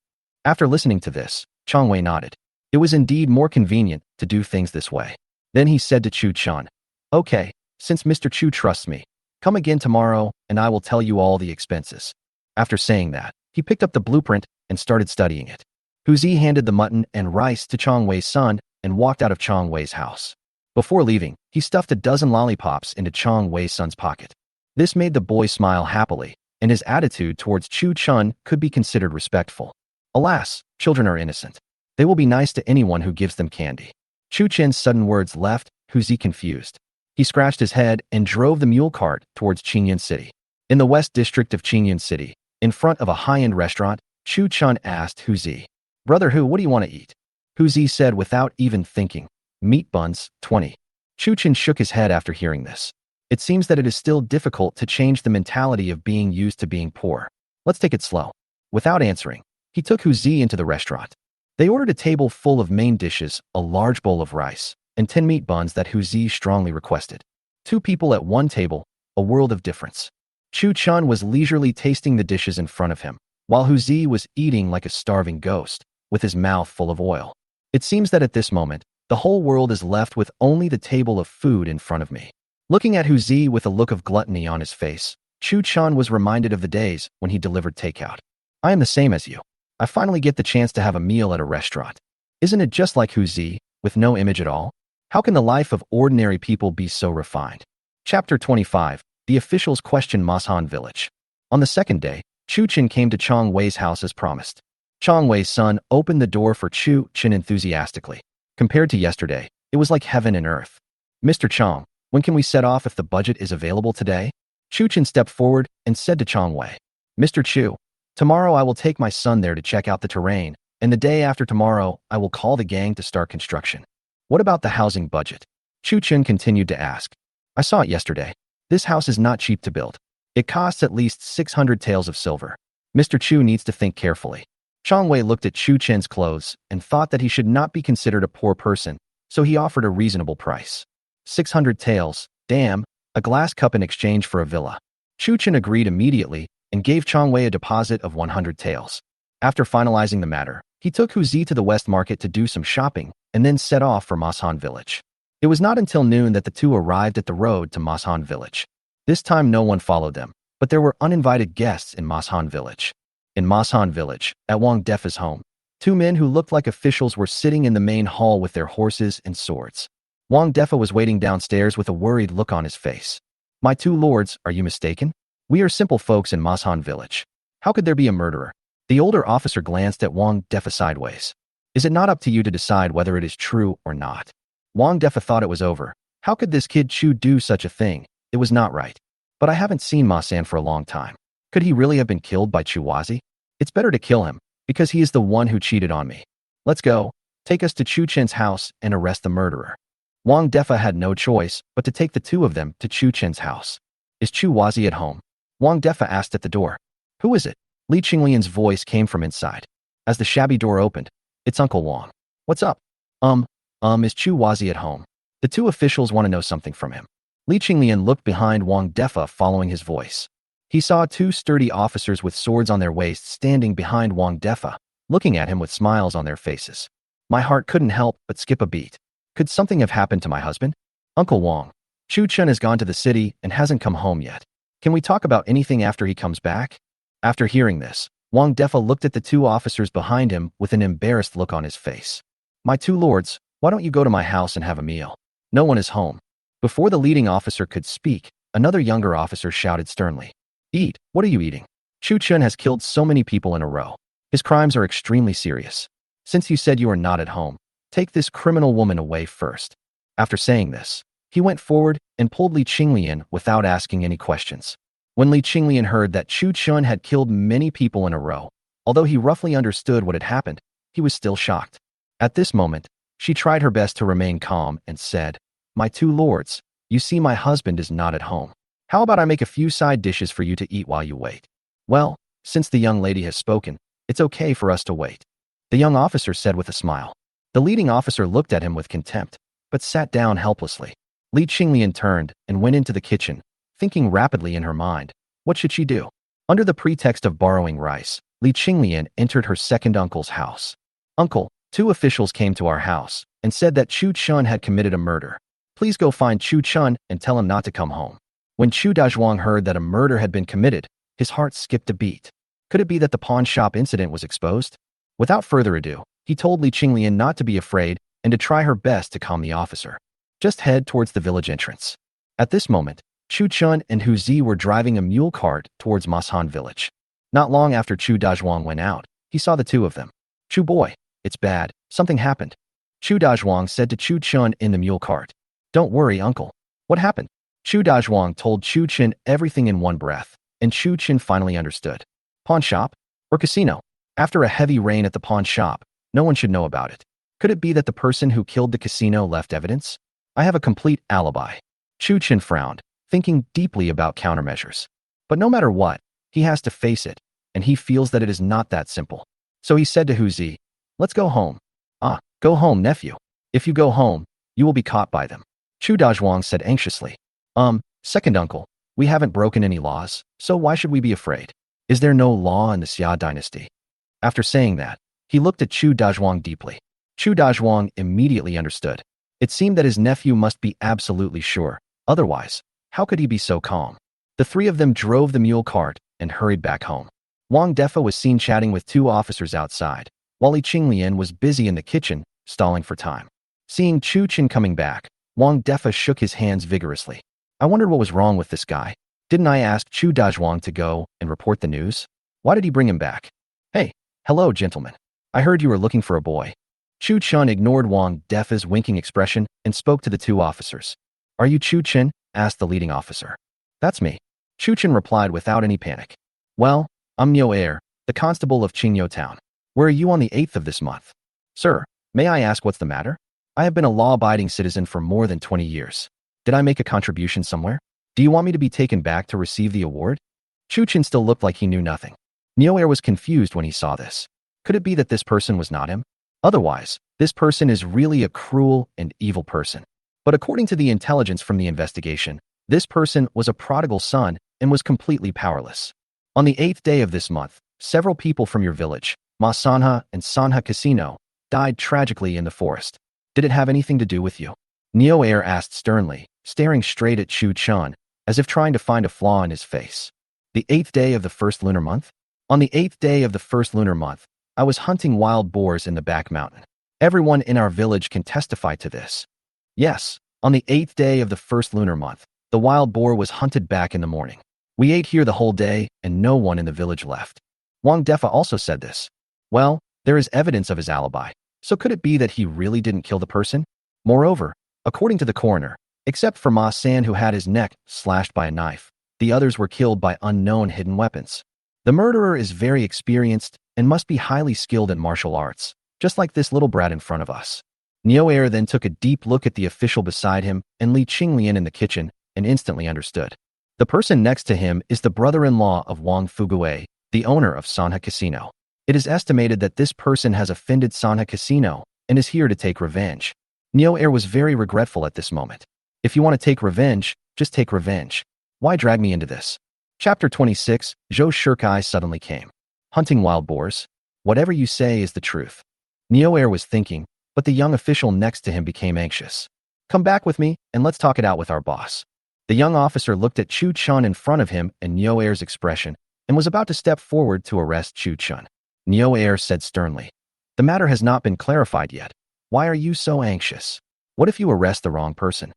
After listening to this, Chong Wei nodded. It was indeed more convenient to do things this way. Then he said to Chu Chun, Okay, since Mr. Chu trusts me, come again tomorrow and I will tell you all the expenses. After saying that, he picked up the blueprint and started studying it. Hu Zi handed the mutton and rice to Chong Wei's son and walked out of Chong Wei's house. Before leaving, he stuffed a dozen lollipops into Chong Wei's son's pocket. This made the boy smile happily, and his attitude towards Chu Chun could be considered respectful. Alas, children are innocent. They will be nice to anyone who gives them candy. Chu Chun's sudden words left Hu Zi confused. He scratched his head and drove the mule cart towards Qingyun City. In the west district of Qingyun City, in front of a high-end restaurant, Chu Chun asked Hu Zi, Brother Hu, what do you want to eat? Hu Zi said without even thinking, Meat buns, 20. Chu Chun shook his head after hearing this. It seems that it is still difficult to change the mentality of being used to being poor. Let's take it slow. Without answering, he took Hu Zi into the restaurant. They ordered a table full of main dishes, a large bowl of rice, and 10 meat buns that Hu Zi strongly requested. Two people at one table, a world of difference. Chu Chun was leisurely tasting the dishes in front of him, while Hu Zi was eating like a starving ghost, with his mouth full of oil. It seems that at this moment, the whole world is left with only the table of food in front of me. Looking at Hu Zi with a look of gluttony on his face, Chu Chun was reminded of the days when he delivered takeout. I am the same as you. I finally get the chance to have a meal at a restaurant. Isn't it just like Hu Zi, with no image at all? How can the life of ordinary people be so refined? Chapter 25. The officials question Mashan village. On the second day, Chu Chen came to Chong Wei's house as promised. Chong Wei's son opened the door for Chu Chen enthusiastically. Compared to yesterday, it was like heaven and earth. Mr. Chong, when can we set off if the budget is available today? Chu Chen stepped forward and said to Chong Wei, Mr. Chu, tomorrow I will take my son there to check out the terrain, and the day after tomorrow I will call the gang to start construction. What about the housing budget? Chu Chen continued to ask. I saw it yesterday. This house is not cheap to build. It costs at least 600 taels of silver. Mr. Chu needs to think carefully. Chong Wei looked at Chu Chen's clothes and thought that he should not be considered a poor person, so he offered a reasonable price. 600 taels, damn, a glass cup in exchange for a villa. Chu Chen agreed immediately and gave Chong Wei a deposit of 100 taels. After finalizing the matter, he took Hu Zi to the West Market to do some shopping and then set off for Mashan village. It was not until noon that the two arrived at the road to Mashan village. This time no one followed them, but there were uninvited guests in Mashan village. In Mashan village, at Wang Defa's home, two men who looked like officials were sitting in the main hall with their horses and swords. Wang Defa was waiting downstairs with a worried look on his face. My two lords, are you mistaken? We are simple folks in Mashan village. How could there be a murderer? The older officer glanced at Wang Defa sideways. Is it not up to you to decide whether it is true or not? Wang Defa thought it was over. How could this kid Chu do such a thing? It was not right. But I haven't seen Ma San for a long time. Could he really have been killed by Chu Wazi? It's better to kill him, because he is the one who cheated on me. Let's go. Take us to Chu Chen's house and arrest the murderer. Wang Defa had no choice but to take the two of them to Chu Chen's house. Is Chu Wazi at home? Wang Defa asked at the door. Who is it? Li Qinglian's voice came from inside. As the shabby door opened, it's Uncle Wang. What's up? Is Chu Wazi at home? The two officials want to know something from him. Li Qinglian looked behind Wang Defa following his voice. He saw two sturdy officers with swords on their waists standing behind Wang Defa, looking at him with smiles on their faces. My heart couldn't help but skip a beat. Could something have happened to my husband? Uncle Wang, Chu Chen has gone to the city and hasn't come home yet. Can we talk about anything after he comes back? After hearing this, Wang Defa looked at the two officers behind him with an embarrassed look on his face. My two lords, why don't you go to my house and have a meal? No one is home. Before the leading officer could speak, another younger officer shouted sternly. Eat, what are you eating? Chu Chen has killed so many people in a row. His crimes are extremely serious. Since you said you are not at home, take this criminal woman away first. After saying this, he went forward and pulled Li Qinglian without asking any questions. When Li Qinglian heard that Chu Chen had killed many people in a row, although he roughly understood what had happened, he was still shocked. At this moment, she tried her best to remain calm and said, My two lords, you see my husband is not at home. How about I make a few side dishes for you to eat while you wait? Well, since the young lady has spoken, it's okay for us to wait. The young officer said with a smile. The leading officer looked at him with contempt, but sat down helplessly. Li Qinglian turned and went into the kitchen, thinking rapidly in her mind. What should she do? Under the pretext of borrowing rice, Li Qinglian entered her second uncle's house. Uncle, two officials came to our house and said that Chu Chun had committed a murder. Please go find Chu Chun and tell him not to come home. When Chu Dazhuang heard that a murder had been committed, his heart skipped a beat. Could it be that the pawn shop incident was exposed? Without further ado, he told Li Qinglian not to be afraid and to try her best to calm the officer. Just head towards the village entrance. At this moment, Chu Chun and Hu Zi were driving a mule cart towards Mashan village. Not long after Chu Dazhuang went out, he saw the two of them. Chu boy, it's bad, something happened. Chu Dazhuang said to Chu Chun in the mule cart. Don't worry, uncle. What happened? Chu Dazhuang told Chu Chen everything in one breath, and Chu Chen finally understood. Pawn shop? Or casino? After a heavy rain at the pawn shop, no one should know about it. Could it be that the person who killed the casino left evidence? I have a complete alibi. Chu Chen frowned, thinking deeply about countermeasures. But no matter what, he has to face it, and he feels that it is not that simple. So he said to Hu Zi, let's go home. Ah, go home, nephew. If you go home, you will be caught by them. Chu Dazhuang said anxiously. Second uncle, we haven't broken any laws, so why should we be afraid? Is there no law in the Xia dynasty? After saying that, he looked at Chu Dazhuang deeply. Chu Dazhuang immediately understood. It seemed that his nephew must be absolutely sure. Otherwise, how could he be so calm? The three of them drove the mule cart and hurried back home. Wang Defa was seen chatting with two officers outside, while Li Qinglian was busy in the kitchen, stalling for time. Seeing Chu Qin coming back, Wang Defa shook his hands vigorously. I wondered what was wrong with this guy. Didn't I ask Chu Dazhuang to go and report the news? Why did he bring him back? Hey, hello, gentlemen. I heard you were looking for a boy. Chu Chun ignored Wang Defa's winking expression and spoke to the two officers. Are you Chu Chen? Asked the leading officer. That's me. Chu Chen replied without any panic. Well, I'm Niu Air, the constable of Qingyo Town. Where are you on the 8th of this month? Sir, may I ask what's the matter? I have been a law-abiding citizen for more than 20 years. Did I make a contribution somewhere? Do you want me to be taken back to receive the award? Chu Chen still looked like he knew nothing. Niu Air was confused when he saw this. Could it be that this person was not him? Otherwise, this person is really a cruel and evil person. But according to the intelligence from the investigation, this person was a prodigal son and was completely powerless. On the 8th day of this month, several people from your village, Ma Sanha and Sanha Casino, died tragically in the forest. Did it have anything to do with you? Niu Air asked sternly, staring straight at Chu Chun, as if trying to find a flaw in his face. The 8th day of the first lunar month? On the 8th day of the first lunar month, I was hunting wild boars in the back mountain. Everyone in our village can testify to this. Yes, on the 8th day of the first lunar month, the wild boar was hunted back in the morning. We ate here the whole day, and no one in the village left. Wang Defa also said this. Well, there is evidence of his alibi, so could it be that he really didn't kill the person? Moreover, according to the coroner, except for Ma San who had his neck slashed by a knife, the others were killed by unknown hidden weapons. The murderer is very experienced and must be highly skilled in martial arts, just like this little brat in front of us. Niu Air then took a deep look at the official beside him and Li Qinglian in the kitchen and instantly understood. The person next to him is the brother-in-law of Wang Fuguei, the owner of Sanha Casino. It is estimated that this person has offended Sanha Casino and is here to take revenge. Niu Air was very regretful at this moment. If you want to take revenge, just take revenge. Why drag me into this? Chapter 26, Zhou Shikai suddenly came. Hunting wild boars? Whatever you say is the truth. Niu Air was thinking, but the young official next to him became anxious. Come back with me, and let's talk it out with our boss. The young officer looked at Chu Chun in front of him and Niu Air's expression, and was about to step forward to arrest Chu Chun. Niu Air said sternly, the matter has not been clarified yet. Why are you so anxious? What if you arrest the wrong person?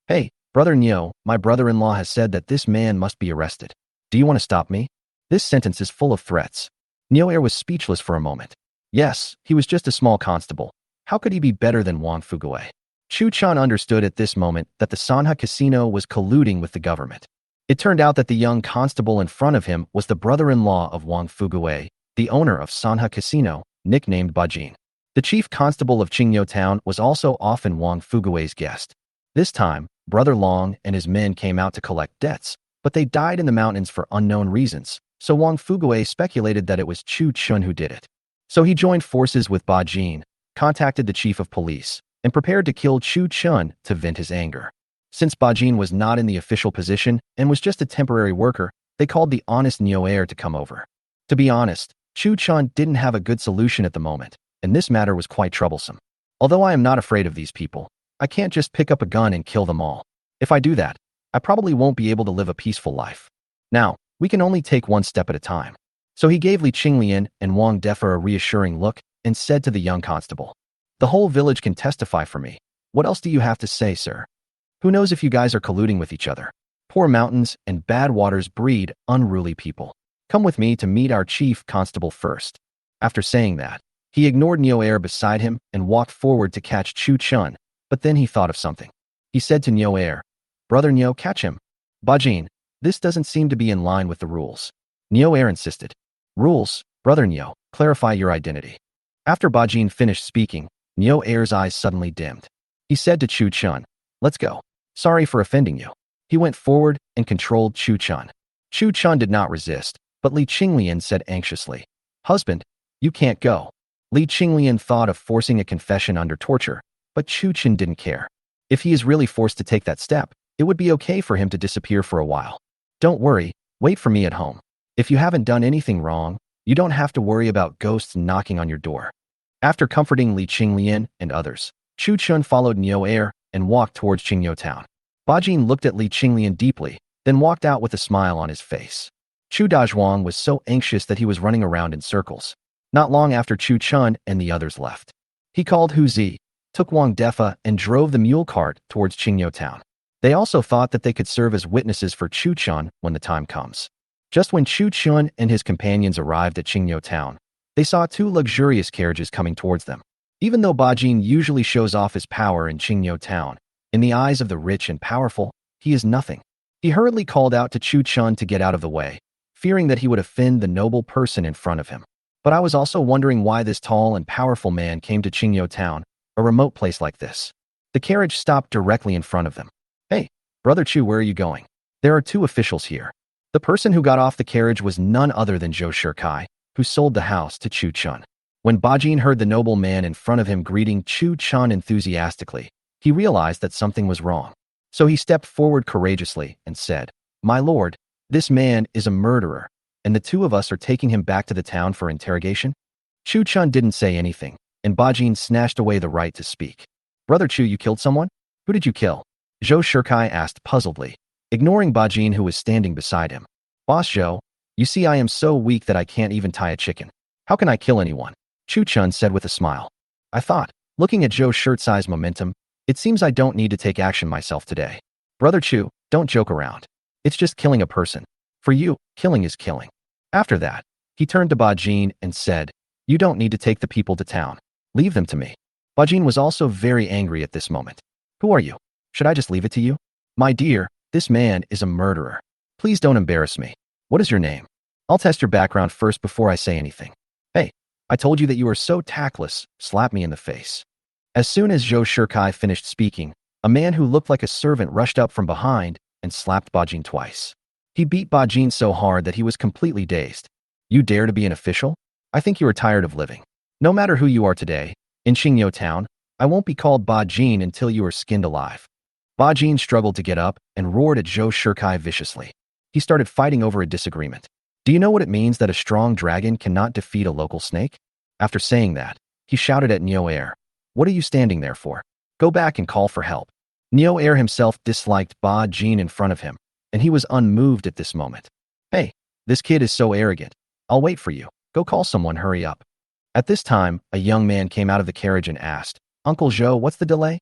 Hey, Brother Niu, my brother-in-law has said that this man must be arrested. Do you want to stop me? This sentence is full of threats. Niu Air was speechless for a moment. Yes, he was just a small constable. How could he be better than Wang Fuguei? Chu Chun understood at this moment that the Sanha Casino was colluding with the government. It turned out that the young constable in front of him was the brother-in-law of Wang Fuguei, the owner of Sanha Casino, nicknamed Bajin. The chief constable of Qingyo Town was also often Wang Fuguei's guest. This time, Brother Long and his men came out to collect debts, but they died in the mountains for unknown reasons, so Wang Fuguei speculated that it was Chu Chun who did it. So he joined forces with Bajin, contacted the chief of police, and prepared to kill Chu Chun to vent his anger. Since Bajin was not in the official position and was just a temporary worker, they called the honest Niu Air to come over. To be honest, Chu Chun didn't have a good solution at the moment, and this matter was quite troublesome. Although I am not afraid of these people, I can't just pick up a gun and kill them all. If I do that, I probably won't be able to live a peaceful life. Now, we can only take one step at a time. So he gave Li Qinglian and Wang Defa a reassuring look and said to the young constable, the whole village can testify for me. What else do you have to say, sir? Who knows if you guys are colluding with each other? Poor mountains and bad waters breed unruly people. Come with me to meet our chief constable first. After saying that, he ignored Niu Air beside him and walked forward to catch Chu Chun, but then he thought of something. He said to Niu Air, Brother Niu, catch him. Bajin, this doesn't seem to be in line with the rules. Niu Air insisted. Rules, Brother Niu, clarify your identity. After Bajin finished speaking, Niu Air's eyes suddenly dimmed. He said to Chu Chun, let's go. Sorry for offending you. He went forward and controlled Chu Chun. Chu Chun did not resist, but Li Qinglian said anxiously, husband, you can't go. Li Qinglian thought of forcing a confession under torture, but Chu Chun didn't care. If he is really forced to take that step, It would be okay for him to disappear for a while. Don't worry, wait for me at home. If you haven't done anything wrong, you don't have to worry about ghosts knocking on your door. After comforting Li Qinglian and others, Chu Chun followed Niu Air and walked towards Qingyo town. Bajin looked at Li Qinglian deeply, then walked out with a smile on his face. Chu Dazhuang was so anxious that he was running around in circles. Not long after Chu Chun and the others left, he called Hu Zi, took Wang Defa, and drove the mule cart towards Qingyo town. They also thought that they could serve as witnesses for Chu Chun when the time comes. Just when Chu Chun and his companions arrived at Qingyo town, they saw two luxurious carriages coming towards them. Even though Bajin usually shows off his power in Qingyo town, in the eyes of the rich and powerful, he is nothing. He hurriedly called out to Chu Chun to get out of the way, fearing that he would offend the noble person in front of him. But I was also wondering why this tall and powerful man came to Qingyo town, a remote place like this. The carriage stopped directly in front of them. Hey, Brother Chu, where are you going? There are two officials here. The person who got off the carriage was none other than Zhou Shikai, who sold the house to Chu Chun. When Bajin heard the noble man in front of him greeting Chu Chun enthusiastically, he realized that something was wrong. So he stepped forward courageously and said, "My lord, this man is a murderer, and the two of us are taking him back to the town for interrogation." Chu Chun didn't say anything, and Bajin snatched away the right to speak. "Brother Chu, you killed someone? Who did you kill?" Zhou Shikai asked puzzledly, ignoring Bajin who was standing beside him. "Boss Zhou, you see I am so weak that I can't even tie a chicken. How can I kill anyone?" Chu Chun said with a smile. "I thought, looking at Zhou's shirt-size momentum, it seems I don't need to take action myself today. Brother Chu, don't joke around. It's just killing a person. For you, killing is killing." After that, he turned to Bajin and said, "You don't need to take the people to town. Leave them to me." Bajin was also very angry at this moment. "Who are you? Should I just leave it to you?" "My dear, this man is a murderer. Please don't embarrass me. What is your name? I'll test your background first before I say anything." "Hey, I told you that you are so tactless. Slap me in the face." As soon as Zhou Shikai finished speaking, a man who looked like a servant rushed up from behind and slapped Bajin twice. He beat Bajin so hard that he was completely dazed. "You dare to be an official? I think you are tired of living. No matter who you are today, in Qingyo town, I won't be called Bajin until you are skinned alive." Bajin struggled to get up and roared at Zhou Shikai viciously. He started fighting over a disagreement. "Do you know what it means that a strong dragon cannot defeat a local snake?" After saying that, he shouted at Niu Air, "What are you standing there for? Go back and call for help." Niu Air himself disliked Bajin in front of him, and he was unmoved at this moment. "Hey, this kid is so arrogant. I'll wait for you. Go call someone, hurry up." At this time, a young man came out of the carriage and asked, "Uncle Zhou, what's the delay?"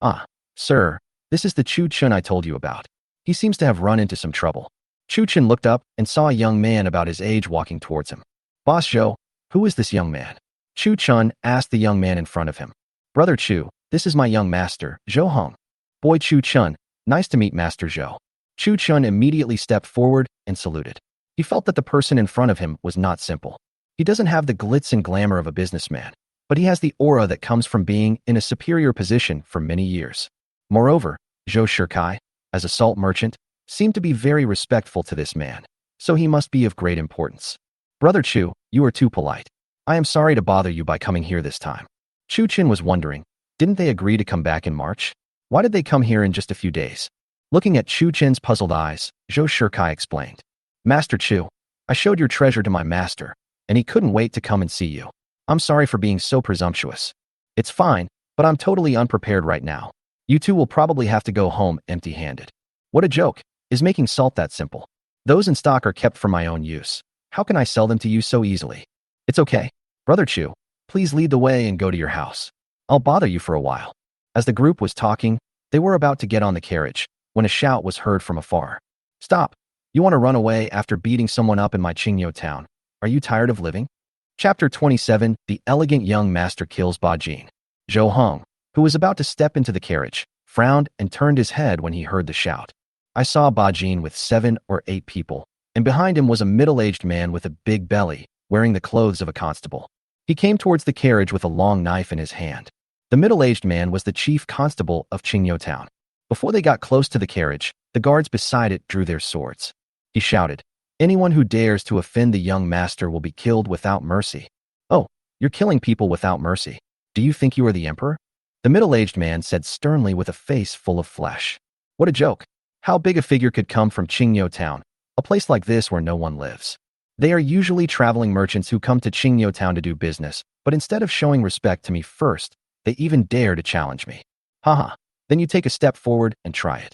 "Ah, sir, this is the Chu Chun I told you about. He seems to have run into some trouble." Chu Chun looked up and saw a young man about his age walking towards him. "Boss Zhou, who is this young man?" Chu Chun asked the young man in front of him. "Brother Chu, this is my young master, Zhou Hong." "Boy Chu Chun, nice to meet Master Zhou." Chu Chun immediately stepped forward and saluted. He felt that the person in front of him was not simple. He doesn't have the glitz and glamour of a businessman, but he has the aura that comes from being in a superior position for many years. Moreover, Zhou Shikai, as a salt merchant, seemed to be very respectful to this man, so he must be of great importance. "Brother Chu, you are too polite. I am sorry to bother you by coming here this time." Chu Chun was wondering, didn't they agree to come back in March? Why did they come here in just a few days? Looking at Chu Chun's puzzled eyes, Zhou Shikai explained, "Master Chu, I showed your treasure to my master, and he couldn't wait to come and see you. I'm sorry for being so presumptuous. It's fine, but I'm totally unprepared right now. You two will probably have to go home empty-handed." "What a joke. Is making salt that simple? Those in stock are kept for my own use. How can I sell them to you so easily?" "It's okay. Brother Chu, please lead the way and go to your house. I'll bother you for a while." As the group was talking, they were about to get on the carriage when a shout was heard from afar. "Stop! You want to run away after beating someone up in my Qingyo town? Are you tired of living?" Chapter 27, The Elegant Young Master Kills Bajin. Zhou Hong, who was about to step into the carriage, frowned and turned his head when he heard the shout. "I saw Bajin with 7 or 8 people, and behind him was a middle-aged man with a big belly, wearing the clothes of a constable. He came towards the carriage with a long knife in his hand. The middle-aged man was the chief constable of Qingyo town. Before they got close to the carriage, the guards beside it drew their swords. He shouted, "Anyone who dares to offend the young master will be killed without mercy." "Oh, you're killing people without mercy. Do you think you are the emperor?" The middle-aged man said sternly with a face full of flesh. "What a joke. How big a figure could come from Qingyo Town, a place like this where no one lives? They are usually traveling merchants who come to Qingyo Town to do business, but instead of showing respect to me first, they even dare to challenge me. Haha, then you take a step forward and try it.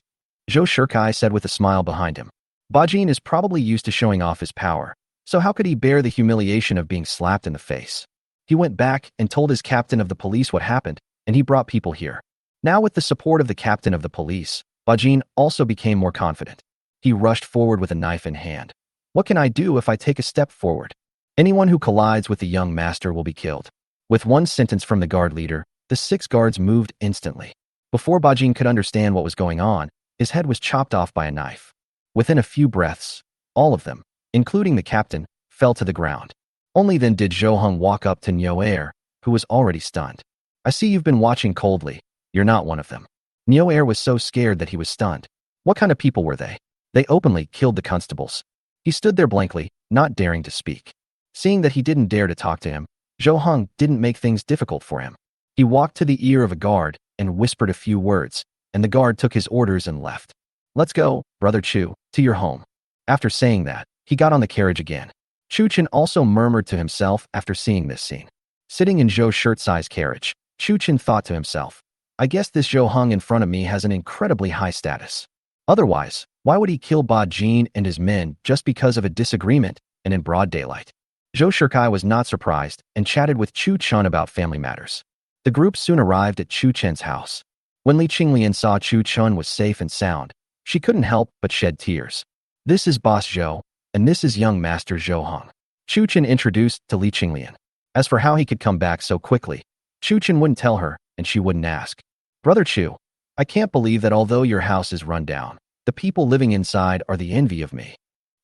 Zhou Shikai said with a smile behind him. Bajin is probably used to showing off his power, so how could he bear the humiliation of being slapped in the face? He went back and told his captain of the police what happened, and he brought people here. Now with the support of the captain of the police, Bajin also became more confident. He rushed forward with a knife in hand. What can I do if I take a step forward? Anyone who collides with the young master will be killed. With one sentence from the guard leader, the 6 guards moved instantly. Before Bajin could understand what was going on, his head was chopped off by a knife. Within a few breaths, all of them, including the captain, fell to the ground. Only then did Zhou Heng walk up to Niu Er, who was already stunned. I see you've been watching coldly. You're not one of them. Niu Er was so scared that he was stunned. What kind of people were they? They openly killed the constables. He stood there blankly, not daring to speak. Seeing that he didn't dare to talk to him, Zhou Heng didn't make things difficult for him. He walked to the ear of a guard and whispered a few words, and the guard took his orders and left. Let's go, Brother Chu, to your home. After saying that, he got on the carriage again. Chu Chen also murmured to himself after seeing this scene. Sitting in Zhou's shirt-size carriage, Chu Chen thought to himself, I guess this Zhou Heng in front of me has an incredibly high status. Otherwise, why would he kill Ba Jin and his men just because of a disagreement and in broad daylight? Zhou Shikai was not surprised and chatted with Chu Chen about family matters. The group soon arrived at Chu Chen's house. When Li Qinglian saw Chu Chen was safe and sound, she couldn't help but shed tears. This is Boss Zhou, and this is young Master Zhou Heng. Chu Chen introduced to Li Qinglian. As for how he could come back so quickly, Chu Chen wouldn't tell her, and she wouldn't ask. Brother Chu, I can't believe that although your house is run down, the people living inside are the envy of me.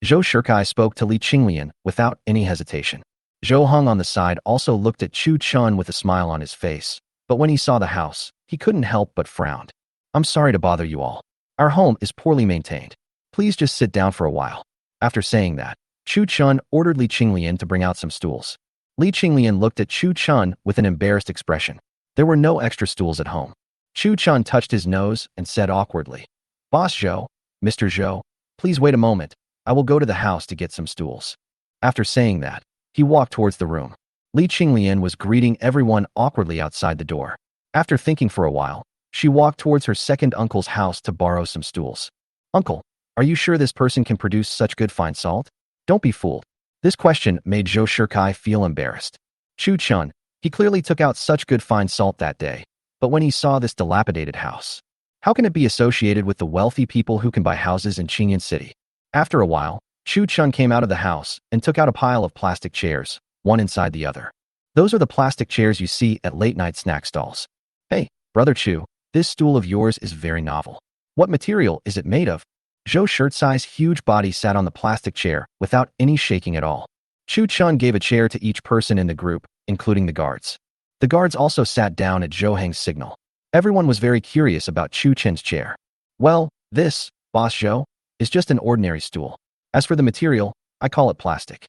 Zhou Shikai spoke to Li Qinglian without any hesitation. Zhou Heng on the side also looked at Chu Chen with a smile on his face, but when he saw the house, he couldn't help but frowned. I'm sorry to bother you all. Our home is poorly maintained. Please just sit down for a while. After saying that, Chu Chen ordered Li Qinglian to bring out some stools. Li Qinglian looked at Chu Chen with an embarrassed expression. There were no extra stools at home. Chu Chen touched his nose and said awkwardly, Boss Zhou, Mr. Zhou, please wait a moment. I will go to the house to get some stools. After saying that, he walked towards the room. Li Qinglian was greeting everyone awkwardly outside the door. After thinking for a while, she walked towards her second uncle's house to borrow some stools. Uncle, are you sure this person can produce such good fine salt? Don't be fooled. This question made Zhou Shikai feel embarrassed. Chu Chen, he clearly took out such good fine salt that day, but when he saw this dilapidated house, how can it be associated with the wealthy people who can buy houses in Qingyan City? After a while, Chu Chen came out of the house and took out a pile of plastic chairs, one inside the other. Those are the plastic chairs you see at late-night snack stalls. Hey, Brother Chu, this stool of yours is very novel. What material is it made of? Zhou's shirt-size huge body sat on the plastic chair without any shaking at all. Chu Chen gave a chair to each person in the group, including the guards. The guards also sat down at Zhou Heng's signal. Everyone was very curious about Chu Chen's chair. Well, this, Boss Zhou, is just an ordinary stool. As for the material, I call it plastic.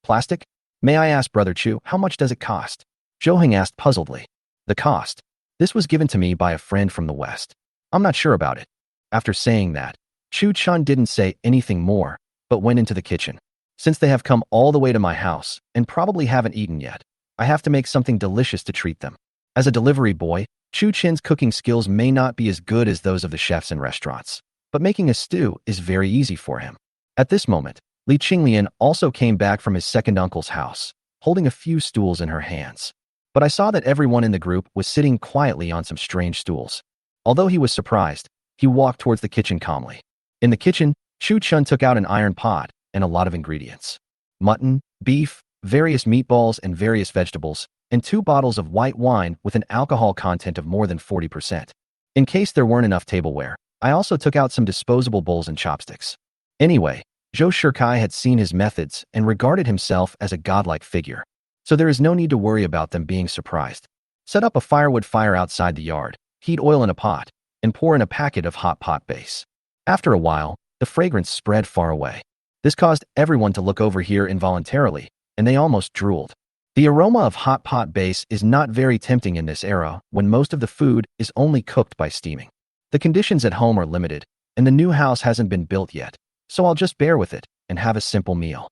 Plastic? May I ask, Brother Chu, how much does it cost? Zhou Heng asked puzzledly. The cost? This was given to me by a friend from the West. I'm not sure about it. After saying that, Chu Chen didn't say anything more, but went into the kitchen. Since they have come all the way to my house and probably haven't eaten yet, I have to make something delicious to treat them. As a delivery boy, Chu Chen's cooking skills may not be as good as those of the chefs in restaurants, but making a stew is very easy for him. At this moment, Li Qinglian also came back from his second uncle's house, holding a few stools in her hands. But I saw that everyone in the group was sitting quietly on some strange stools. Although he was surprised, he walked towards the kitchen calmly. In the kitchen, Chu Chen took out an iron pot and a lot of ingredients. Mutton, beef, various meatballs and various vegetables, and 2 bottles of white wine with an alcohol content of more than 40%. In case there weren't enough tableware, I also took out some disposable bowls and chopsticks. Anyway, Zhou Shikai had seen his methods and regarded himself as a godlike figure, so there is no need to worry about them being surprised. Set up a firewood fire outside the yard, heat oil in a pot, and pour in a packet of hot pot base. After a while, the fragrance spread far away. This caused everyone to look over here involuntarily, and they almost drooled. The aroma of hot pot base is not very tempting in this era when most of the food is only cooked by steaming. The conditions at home are limited, and the new house hasn't been built yet, so I'll just bear with it and have a simple meal.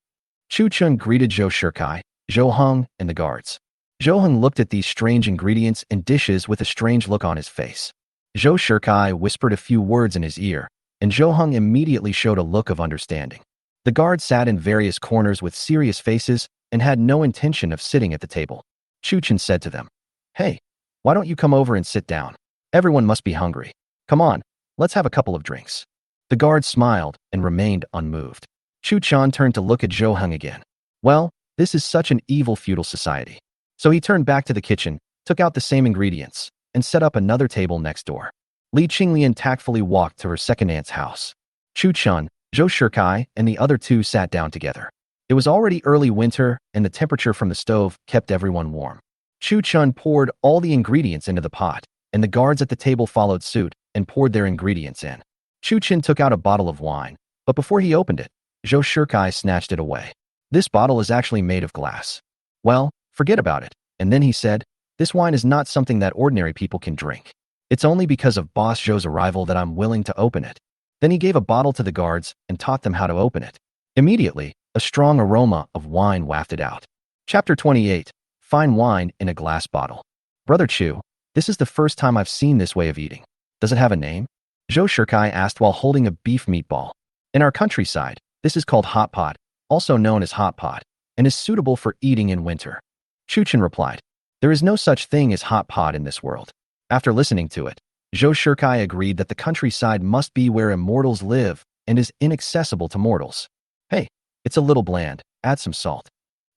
Chu Chun greeted Zhou Shikai, Zhou Heng, and the guards. Zhou Heng looked at these strange ingredients and dishes with a strange look on his face. Zhou Shikai whispered a few words in his ear, and Zhou Heng immediately showed a look of understanding. The guards sat in various corners with serious faces and had no intention of sitting at the table. Chu Chun said to them, "Hey, why don't you come over and sit down? Everyone must be hungry. Come on, let's have a couple of drinks." The guards smiled and remained unmoved. Chu Chun turned to look at Zhou Heng again. Well, this is such an evil feudal society. So he turned back to the kitchen, took out the same ingredients, and set up another table next door. Li Qinglian tactfully walked to her second aunt's house. Chu Chun, Zhou Shikai, and the other two sat down together. It was already early winter, and the temperature from the stove kept everyone warm. Chu Chun poured all the ingredients into the pot, and the guards at the table followed suit and poured their ingredients in. Chu Chun took out a bottle of wine, but before he opened it, Zhou Shikai snatched it away. "This bottle is actually made of glass." "Well, forget about it." And then he said, "This wine is not something that ordinary people can drink. It's only because of Boss Zhou's arrival that I'm willing to open it." Then he gave a bottle to the guards and taught them how to open it. Immediately, a strong aroma of wine wafted out. Chapter 28. Fine wine in a glass bottle. "Brother Chu, this is the first time I've seen this way of eating. Does it have a name?" Zhou Shikai asked while holding a beef meatball. "In our countryside, this is called hot pot, also known as hot pot, and is suitable for eating in winter." Chu Chun replied, "There is no such thing as hot pot in this world." After listening to it, Zhou Shikai agreed that the countryside must be where immortals live and is inaccessible to mortals. "Hey, it's a little bland, add some salt."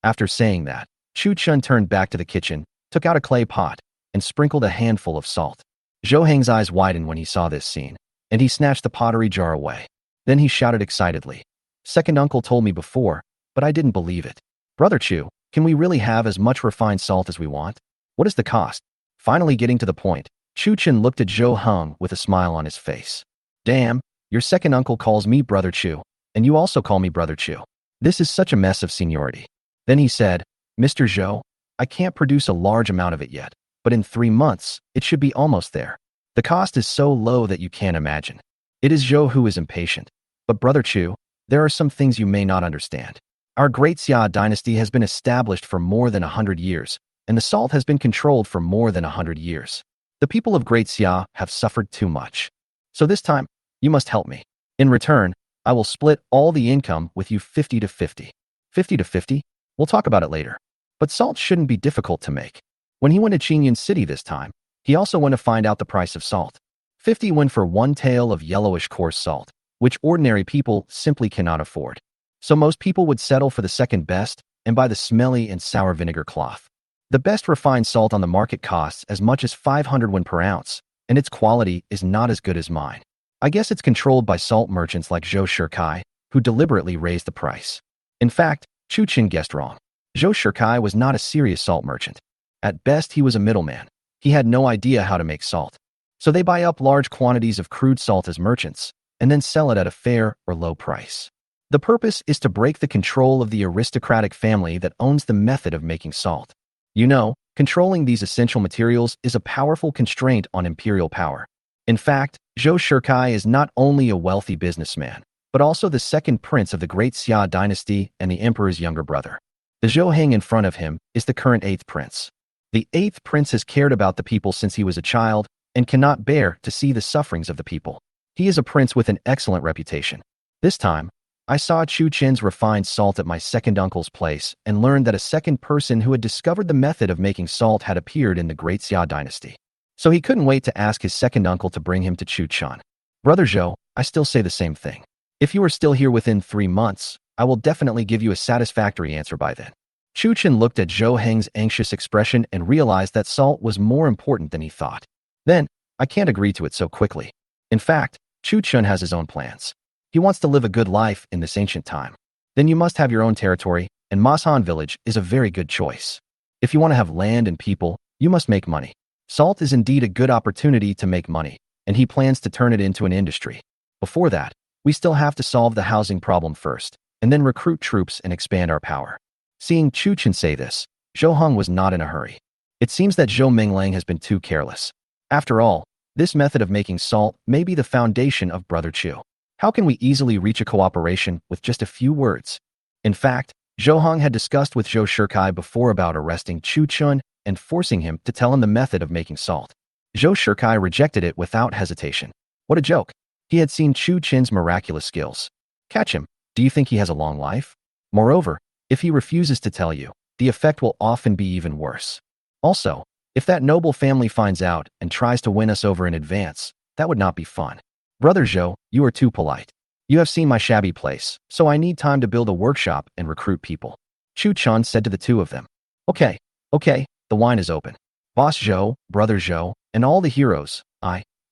After saying that, Chu Chun turned back to the kitchen, took out a clay pot, and sprinkled a handful of salt. Zhou Heng's eyes widened when he saw this scene, and he snatched the pottery jar away. Then he shouted excitedly, "Second uncle told me before, but I didn't believe it. Brother Chu, can we really have as much refined salt as we want? What is the cost?" Finally getting to the point, Chu Chun looked at Zhou Heng with a smile on his face. "Damn, your second uncle calls me Brother Chu, and you also call me Brother Chu. This is such a mess of seniority." Then he said, "Mr. Zhou, I can't produce a large amount of it yet, but in 3 months, it should be almost there. The cost is so low that you can't imagine." It is Zhou who is impatient. "But Brother Chu, there are some things you may not understand. Our Great Xia dynasty has been established for more than 100 years, and the salt has been controlled for more than 100 years. The people of Great Xia have suffered too much. So this time, you must help me. In return, I will split all the income with you 50 to 50. 50 to 50? We'll talk about it later. But salt shouldn't be difficult to make. When he went to Qingyun City this time, he also went to find out the price of salt. 50 went for 1 tael of yellowish coarse salt, which ordinary people simply cannot afford. So most people would settle for the second best and buy the smelly and sour vinegar cloth. The best refined salt on the market costs as much as 500 won per ounce, and its quality is not as good as mine. I guess it's controlled by salt merchants like Zhou Shikai, who deliberately raised the price. In fact, Chu Chun guessed wrong. Zhou Shikai was not a serious salt merchant. At best, he was a middleman. He had no idea how to make salt. So they buy up large quantities of crude salt as merchants, and then sell it at a fair or low price. The purpose is to break the control of the aristocratic family that owns the method of making salt. You know, controlling these essential materials is a powerful constraint on imperial power. In fact, Zhou Shikai is not only a wealthy businessman, but also the second prince of the Great Xia dynasty and the emperor's younger brother. The Zhou Heng in front of him is the current 8th prince. The 8th prince has cared about the people since he was a child and cannot bear to see the sufferings of the people. He is a prince with an excellent reputation. This time, I saw Chu Chin's refined salt at my second uncle's place and learned that a second person who had discovered the method of making salt had appeared in the Great Xia dynasty. So he couldn't wait to ask his second uncle to bring him to Chu Chun. Brother Zhou, I still say the same thing. If you are still here within 3 months, I will definitely give you a satisfactory answer by then. Chu Chun looked at Zhou Heng's anxious expression and realized that salt was more important than he thought. Then, I can't agree to it so quickly. In fact, Chu Chun has his own plans. He wants to live a good life in this ancient time. Then you must have your own territory, and Mashan village is a very good choice. If you want to have land and people, you must make money. Salt is indeed a good opportunity to make money, and he plans to turn it into an industry. Before that, we still have to solve the housing problem first, and then recruit troops and expand our power. Seeing Chu Chun say this, Zhou Heng was not in a hurry. It seems that Zhou Minglang has been too careless. After all, This method of making salt may be the foundation of Brother Chu. How can we easily reach a cooperation with just a few words? In fact, Zhou Hong had discussed with Zhou Shikai before about arresting Chu Chun and forcing him to tell him the method of making salt. Zhou Shikai rejected it without hesitation. What a joke. He had seen Chu Chin's miraculous skills. Catch him. Do you think he has a long life? Moreover, if he refuses to tell you, the effect will often be even worse. Also, if that noble family finds out and tries to win us over in advance, that would not be fun. Brother Zhou, you are too polite. You have seen my shabby place, so I need time to build a workshop and recruit people. Chu Chun said to the two of them. Okay, the wine is open. Boss Zhou, Brother Zhou, and all the heroes,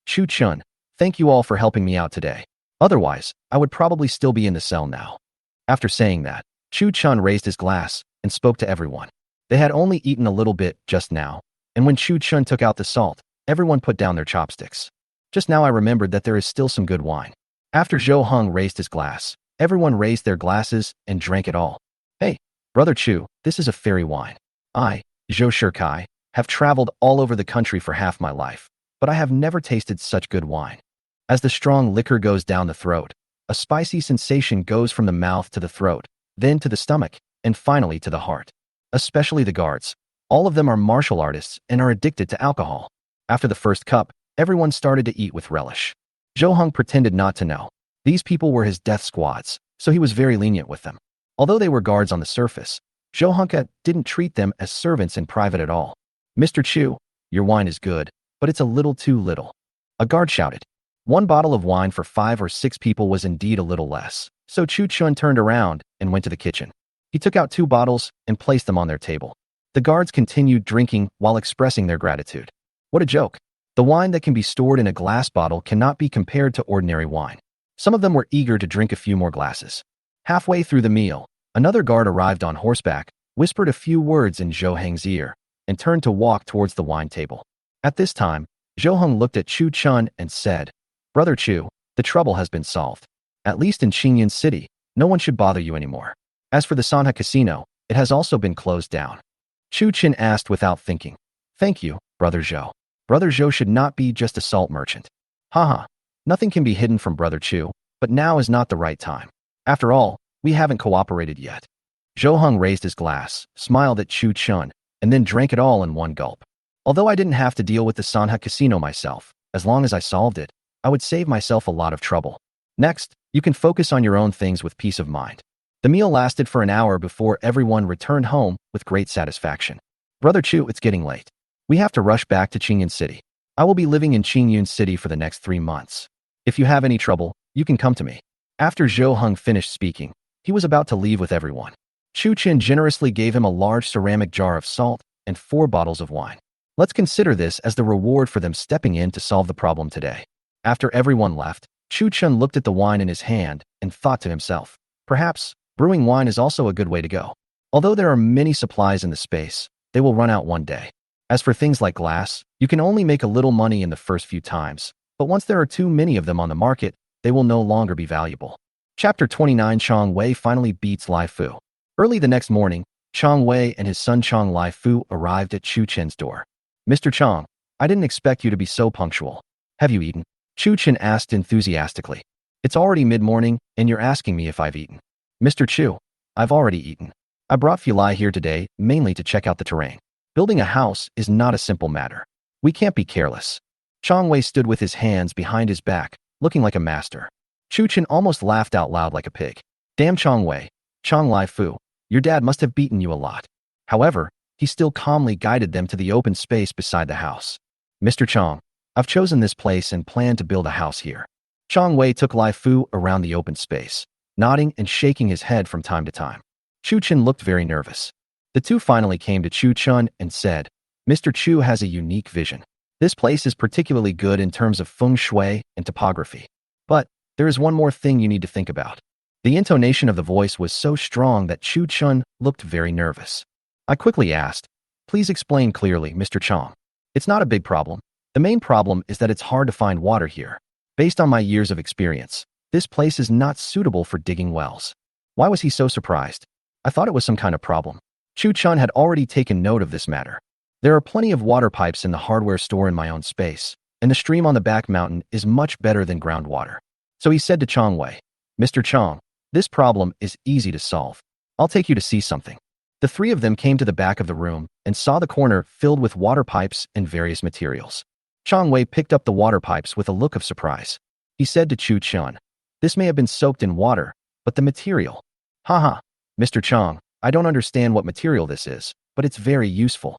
Chu Chun, thank you all for helping me out today. Otherwise, I would probably still be in the cell now. After saying that, Chu Chun raised his glass and spoke to everyone. They had only eaten a little bit just now, and when Chu Chun took out the salt, everyone put down their chopsticks. Just now I remembered that there is still some good wine. After Zhou Hong raised his glass, everyone raised their glasses and drank it all. Hey, Brother Chu, this is a fairy wine. I, Zhou Shikai, have traveled all over the country for half my life, but I have never tasted such good wine. As the strong liquor goes down the throat, a spicy sensation goes from the mouth to the throat, then to the stomach, and finally to the heart. Especially the guards. All of them are martial artists and are addicted to alcohol. After the first cup, everyone started to eat with relish. Zhou Hong pretended not to know. These people were his death squads, so he was very lenient with them. Although they were guards on the surface, Zhou Hong didn't treat them as servants in private at all. Mr. Chu, your wine is good, but it's a little too little. A guard shouted. One bottle of wine for 5 or 6 people was indeed a little less, so Chu Chun turned around and went to the kitchen. He took out 2 bottles and placed them on their table. The guards continued drinking while expressing their gratitude. What a joke. The wine that can be stored in a glass bottle cannot be compared to ordinary wine. Some of them were eager to drink a few more glasses. Halfway through the meal, another guard arrived on horseback, whispered a few words in Zhou Heng's ear, and turned to walk towards the wine table. At this time, Zhou Heng looked at Chu Chun and said, Brother Chu, the trouble has been solved. At least in Qingyun City, no one should bother you anymore. As for the Sanha Casino, it has also been closed down. Chu Chin asked without thinking. Thank you, Brother Zhou. Brother Zhou should not be just a salt merchant. Haha, nothing can be hidden from Brother Chu, but now is not the right time. After all, we haven't cooperated yet. Zhou Heng raised his glass, smiled at Chu Chun, and then drank it all in one gulp. Although I didn't have to deal with the Sanha Casino myself, as long as I solved it, I would save myself a lot of trouble. Next, you can focus on your own things with peace of mind. The meal lasted for an hour before everyone returned home with great satisfaction. Brother Chu, it's getting late. We have to rush back to Qingyun City. I will be living in Qingyun City for the next 3 months. If you have any trouble, you can come to me. After Zhou Heng finished speaking, he was about to leave with everyone. Chu Chin generously gave him a large ceramic jar of salt and 4 bottles of wine. Let's consider this as the reward for them stepping in to solve the problem today. After everyone left, Chu Chun looked at the wine in his hand and thought to himself, perhaps, brewing wine is also a good way to go. Although there are many supplies in the space, they will run out one day. As for things like glass, you can only make a little money in the first few times, but once there are too many of them on the market, they will no longer be valuable. Chapter 29. Chong Wei finally beats Lai Fu. Early the next morning, Chong Wei and his son Chong Lai Fu arrived at Chu Chin's door. Mr. Chong, I didn't expect you to be so punctual. Have you eaten? Chu Chin asked enthusiastically. It's already mid-morning, and you're asking me if I've eaten. Mr. Chu, I've already eaten. I brought Fulai here today mainly to check out the terrain. Building a house is not a simple matter. We can't be careless. Chong Wei stood with his hands behind his back, looking like a master. Chu Chin almost laughed out loud like a pig. Damn Chong Wei, Chong Lai Fu, your dad must have beaten you a lot. However, he still calmly guided them to the open space beside the house. Mr. Chong, I've chosen this place and plan to build a house here. Chong Wei took Lai Fu around the open space, nodding and shaking his head from time to time. Chu Chin looked very nervous. The two finally came to Chu Chun and said, Mr. Chu has a unique vision. This place is particularly good in terms of feng shui and topography. But there is one more thing you need to think about. The intonation of the voice was so strong that Chu Chun looked very nervous. I quickly asked, please explain clearly, Mr. Chong. It's not a big problem. The main problem is that it's hard to find water here. Based on my years of experience, this place is not suitable for digging wells. Why was he so surprised? I thought it was some kind of problem. Chu Chun had already taken note of this matter. There are plenty of water pipes in the hardware store in my own space, and the stream on the back mountain is much better than groundwater. So he said to Chong Wei, Mr. Chong, this problem is easy to solve. I'll take you to see something. The three of them came to the back of the room and saw the corner filled with water pipes and various materials. Chong Wei picked up the water pipes with a look of surprise. He said to Chu Chun, this may have been soaked in water, but the material. Haha, Mr. Chong, I don't understand what material this is, but it's very useful.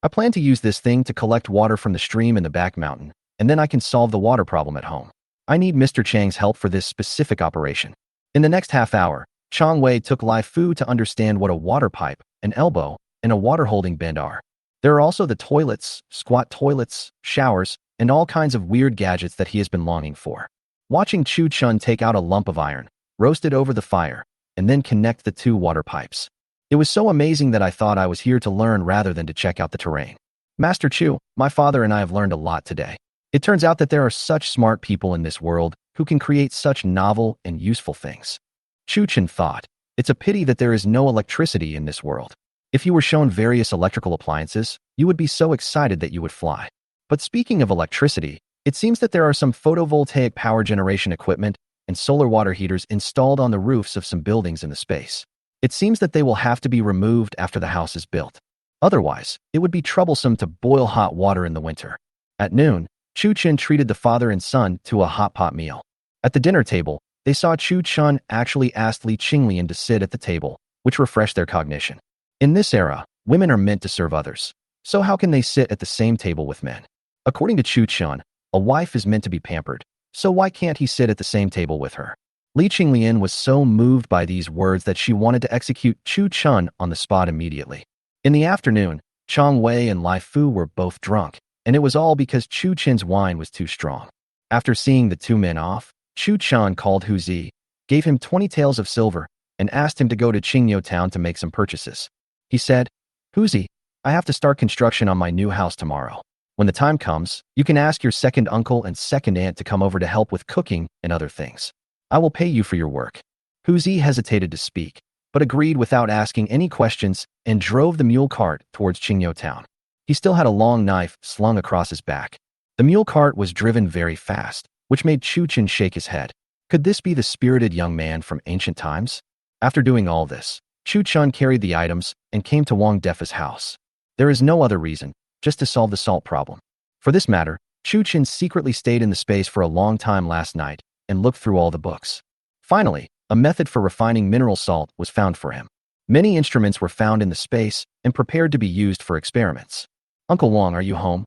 I plan to use this thing to collect water from the stream in the back mountain, and then I can solve the water problem at home. I need Mr. Chang's help for this specific operation. In the next half hour, Chong Wei took Lai Fu to understand what a water pipe, an elbow, and a water-holding bend are. There are also the toilets, squat toilets, showers, and all kinds of weird gadgets that he has been longing for. Watching Chu Chun take out a lump of iron, roast it over the fire, and then connect the two water pipes. It was so amazing that I thought I was here to learn rather than to check out the terrain. Master Chu, my father and I have learned a lot today. It turns out that there are such smart people in this world who can create such novel and useful things. Chu Chun thought, it's a pity that there is no electricity in this world. If you were shown various electrical appliances, you would be so excited that you would fly. But speaking of electricity, it seems that there are some photovoltaic power generation equipment and solar water heaters installed on the roofs of some buildings in the space. It seems that they will have to be removed after the house is built. Otherwise, it would be troublesome to boil hot water in the winter. At noon, Chu Chun treated the father and son to a hot pot meal. At the dinner table, they saw Chu Chun actually asked Li Qinglian to sit at the table, which refreshed their cognition. In this era, women are meant to serve others. So how can they sit at the same table with men? According to Chu Chun, a wife is meant to be pampered, so why can't he sit at the same table with her? Li Qinglian was so moved by these words that she wanted to execute Chu Chun on the spot immediately. In the afternoon, Chong Wei and Lai Fu were both drunk, and it was all because Chu Chun's wine was too strong. After seeing the two men off, Chu Chun called Hu Zi, gave him 20 taels of silver, and asked him to go to Qingyou town to make some purchases. He said, Hu Zi, I have to start construction on my new house tomorrow. When the time comes, you can ask your second uncle and second aunt to come over to help with cooking and other things. I will pay you for your work. Hu Zi hesitated to speak, but agreed without asking any questions and drove the mule cart towards Qingyou town. He still had a long knife slung across his back. The mule cart was driven very fast, which made Chu Chun shake his head. Could this be the spirited young man from ancient times? After doing all this, Chu Chun carried the items and came to Wang Defa's house. There is no other reason, just to solve the salt problem. For this matter, Chu Chun secretly stayed in the space for a long time last night and looked through all the books. Finally, a method for refining mineral salt was found for him. Many instruments were found in the space and prepared to be used for experiments. Uncle Wang, are you home?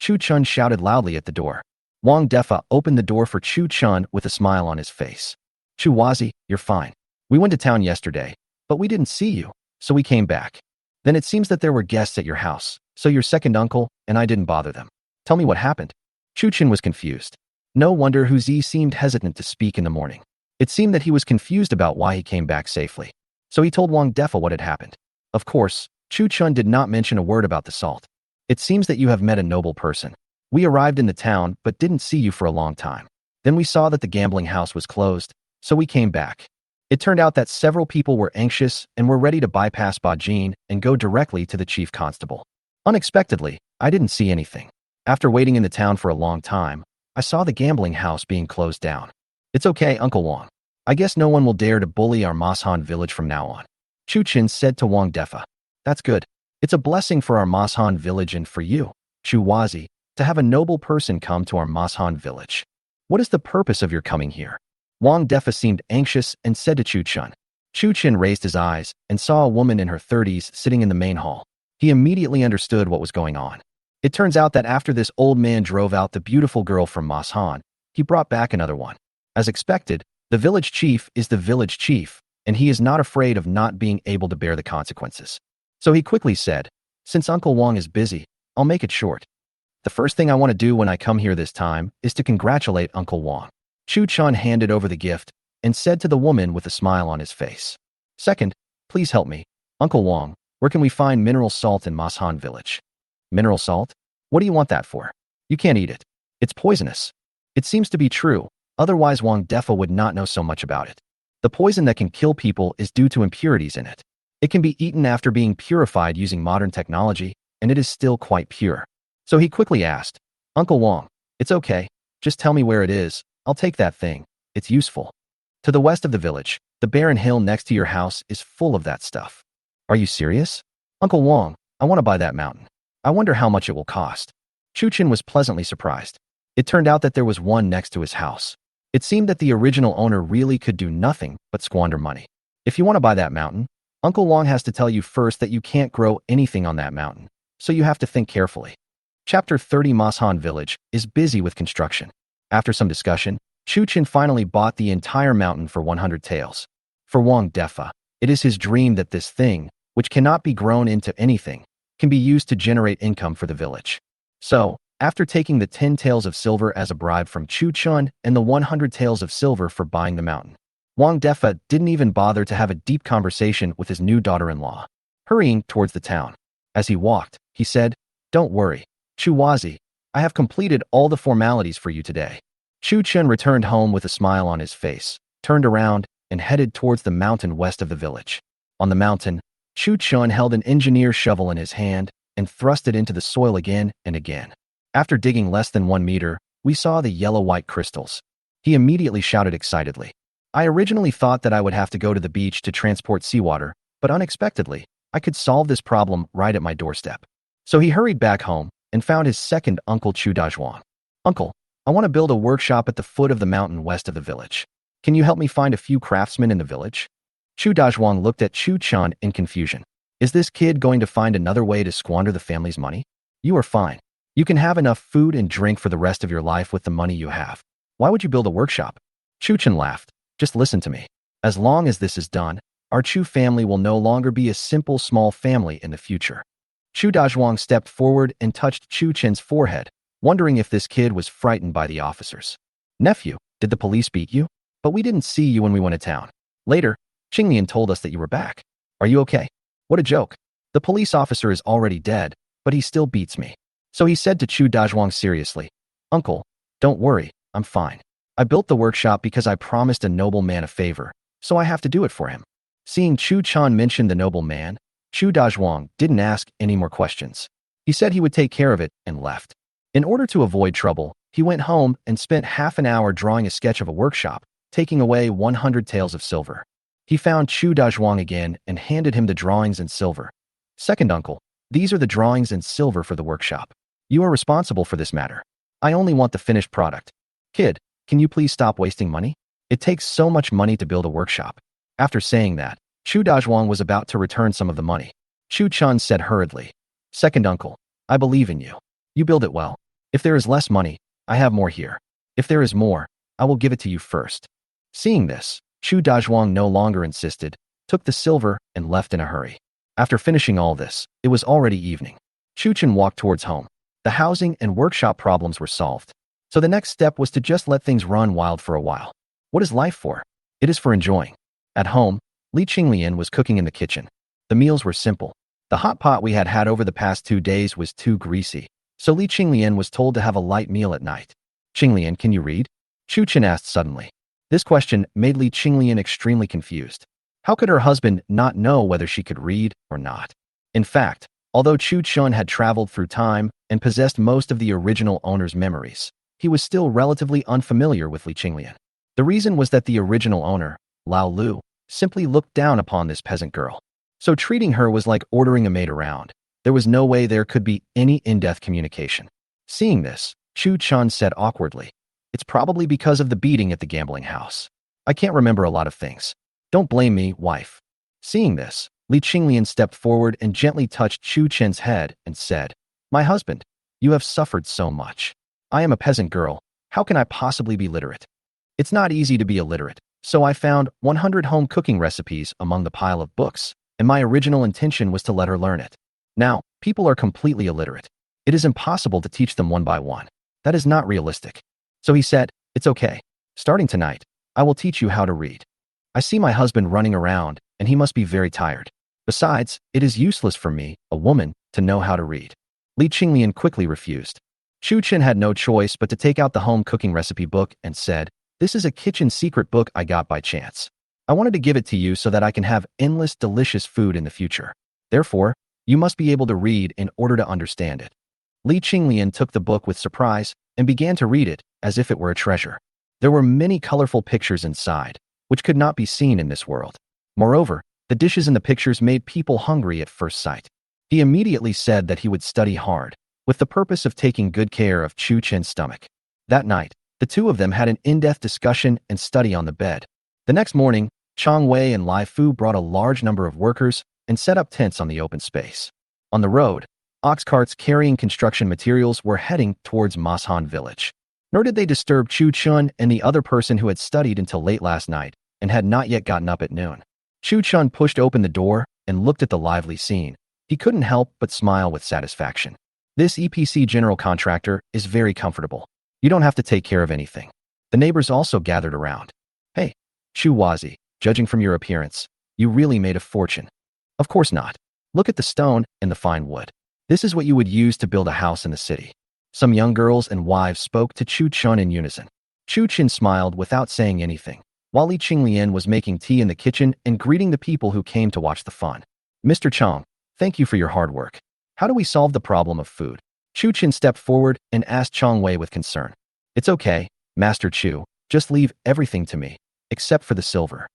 Chu Chun shouted loudly at the door. Wang Defa opened the door for Chu Chun with a smile on his face. Chu Wazi, you're fine. We went to town yesterday, but we didn't see you, so we came back. Then it seems that there were guests at your house, so your second uncle and I didn't bother them. Tell me what happened. Chu Chun was confused. No wonder Hu Zi seemed hesitant to speak in the morning. It seemed that he was confused about why he came back safely. So he told Wang Defa what had happened. Of course, Chu Chun did not mention a word about the salt. It seems that you have met a noble person. We arrived in the town but didn't see you for a long time. Then we saw that the gambling house was closed, so we came back. It turned out that several people were anxious and were ready to bypass Bajin and go directly to the chief constable. Unexpectedly, I didn't see anything. After waiting in the town for a long time, I saw the gambling house being closed down. It's okay, Uncle Wang. I guess no one will dare to bully our Mashan village from now on. Chu Chun said to Wang Defa. That's good. It's a blessing for our Mashan village and for you, Chu Wazi, to have a noble person come to our Mashan village. What is the purpose of your coming here? Wang Defa seemed anxious and said to Chu Chun. Chu Chun raised his eyes and saw a woman in her 30s sitting in the main hall. He immediately understood what was going on. It turns out that after this old man drove out the beautiful girl from Mashan, he brought back another one. As expected, the village chief is the village chief, and he is not afraid of not being able to bear the consequences. So he quickly said, since Uncle Wang is busy, I'll make it short. The first thing I want to do when I come here this time is to congratulate Uncle Wang. Chu Chun handed over the gift and said to the woman with a smile on his face. Second, please help me. Uncle Wang, where can we find mineral salt in Mashan village? Mineral salt? What do you want that for? You can't eat it. It's poisonous. It seems to be true, otherwise Wang Defa would not know so much about it. The poison that can kill people is due to impurities in it. It can be eaten after being purified using modern technology, and it is still quite pure. So he quickly asked, Uncle Wang, It's okay. Just tell me where it is. I'll take that thing. It's useful. To the west of the village, the barren hill next to your house is full of that stuff. Are you serious? Uncle Wong, I want to buy that mountain. I wonder how much it will cost. Chu-chin was pleasantly surprised. It turned out that there was one next to his house. It seemed that the original owner really could do nothing but squander money. If you want to buy that mountain, Uncle Wong has to tell you first that you can't grow anything on that mountain, so you have to think carefully. Chapter 30 Mashan Village is busy with construction. After some discussion, Chu-chin finally bought the entire mountain for 100 taels. For Wang Defa, it is his dream that this thing, which cannot be grown into anything, can be used to generate income for the village. So, after taking the 10 taels of silver as a bribe from Chu-chin and the 100 taels of silver for buying the mountain, Wang Defa didn't even bother to have a deep conversation with his new daughter-in-law. Hurrying towards the town. As he walked, he said, "Don't worry, Chuwazi, I have completed all the formalities for you today." Chu-chin returned home with a smile on his face, turned around, and headed towards the mountain west of the village. On the mountain, Chu-chin held an engineer's shovel in his hand and thrust it into the soil again and again. After digging less than 1 meter, we saw the yellow-white crystals. He immediately shouted excitedly. I originally thought that I would have to go to the beach to transport seawater, but unexpectedly, I could solve this problem right at my doorstep. So he hurried back home and found his second uncle Chu Dajwang. Uncle, I want to build a workshop at the foot of the mountain west of the village. Can you help me find a few craftsmen in the village? Chu Dajwang looked at Chu Chan in confusion. Is this kid going to find another way to squander the family's money? You are fine. You can have enough food and drink for the rest of your life with the money you have. Why would you build a workshop? Chu Chan laughed. Just listen to me. As long as this is done, our Chu family will no longer be a simple small family in the future. Chu Dajwang stepped forward and touched Chu Chin's forehead, wondering if this kid was frightened by the officers. Nephew, did the police beat you? But we didn't see you when we went to town. Later, Qinglian told us that you were back. Are you okay? What a joke. The police officer is already dead, but he still beats me. So he said to Chu Dajwang seriously, Uncle, don't worry, I'm fine. I built the workshop because I promised a noble man a favor, so I have to do it for him. Seeing Chu Chan mention the noble man, Chu Dajwang didn't ask any more questions. He said he would take care of it and left. In order to avoid trouble, he went home and spent half an hour drawing a sketch of a workshop, taking away 100 taels of silver. He found Chu Dajwang again and handed him the drawings in silver. Second uncle, these are the drawings in silver for the workshop. You are responsible for this matter. I only want the finished product. Kid, can you please stop wasting money? It takes so much money to build a workshop. After saying that, Chu Dajwang was about to return some of the money. Chu Chan said hurriedly, Second uncle, I believe in you. You build it well. If there is less money, I have more here. If there is more, I will give it to you first. Seeing this, Chu Dajwang no longer insisted, took the silver, and left in a hurry. After finishing all this, it was already evening. Chu Chen walked towards home. The housing and workshop problems were solved. So the next step was to just let things run wild for a while. What is life for? It is for enjoying. At home, Li Qinglian was cooking in the kitchen. The meals were simple. The hot pot we had had over the past 2 days was too greasy, so Li Qinglian was told to have a light meal at night. Qinglian, can you read? Chu Chen asked suddenly. This question made Li Qinglian extremely confused. How could her husband not know whether she could read or not? In fact, although Chu Chen had traveled through time and possessed most of the original owner's memories, he was still relatively unfamiliar with Li Qinglian. The reason was that the original owner, Lao Lu, simply looked down upon this peasant girl. So treating her was like ordering a maid around. There was no way there could be any in-depth communication. Seeing this, Chu Chen said awkwardly, It's probably because of the beating at the gambling house. I can't remember a lot of things. Don't blame me, wife. Seeing this, Li Qinglian stepped forward and gently touched Chu Chen's head and said, My husband, you have suffered so much. I am a peasant girl. How can I possibly be literate? It's not easy to be illiterate, so I found 100 home cooking recipes among the pile of books, and my original intention was to let her learn it. Now, people are completely illiterate. It is impossible to teach them one by one. That is not realistic. So he said, It's okay. Starting tonight, I will teach you how to read. I see my husband running around, and he must be very tired. Besides, it is useless for me, a woman, to know how to read. Li Qinglian quickly refused. Chu Chen had no choice but to take out the home cooking recipe book and said, This is a kitchen secret book I got by chance. I wanted to give it to you so that I can have endless delicious food in the future. Therefore, you must be able to read in order to understand it. Li Qinglian took the book with surprise and began to read it as if it were a treasure. There were many colorful pictures inside, which could not be seen in this world. Moreover, the dishes in the pictures made people hungry at first sight. He immediately said that he would study hard, with the purpose of taking good care of Chu Chen's stomach. That night, the two of them had an in-depth discussion and study on the bed. The next morning, Chang Wei and Lai Fu brought a large number of workers and set up tents on the open space. On the road, ox carts carrying construction materials were heading towards Mashan village. Nor did they disturb Chu Chun and the other person who had studied until late last night and had not yet gotten up at noon. Chu Chun pushed open the door and looked at the lively scene. He couldn't help but smile with satisfaction. This EPC general contractor is very comfortable. You don't have to take care of anything. The neighbors also gathered around. Hey, Chu Wazi, judging from your appearance, you really made a fortune. Of course not. Look at the stone and the fine wood. This is what you would use to build a house in the city. Some young girls and wives spoke to Chu Chun in unison. Chu Chun smiled without saying anything, while Li Qinglian was making tea in the kitchen and greeting the people who came to watch the fun. Mr. Chang, thank you for your hard work. How do we solve the problem of food? Chu Chun stepped forward and asked Chang Wei with concern. It's okay, Master Chu, just leave everything to me, except for the silver.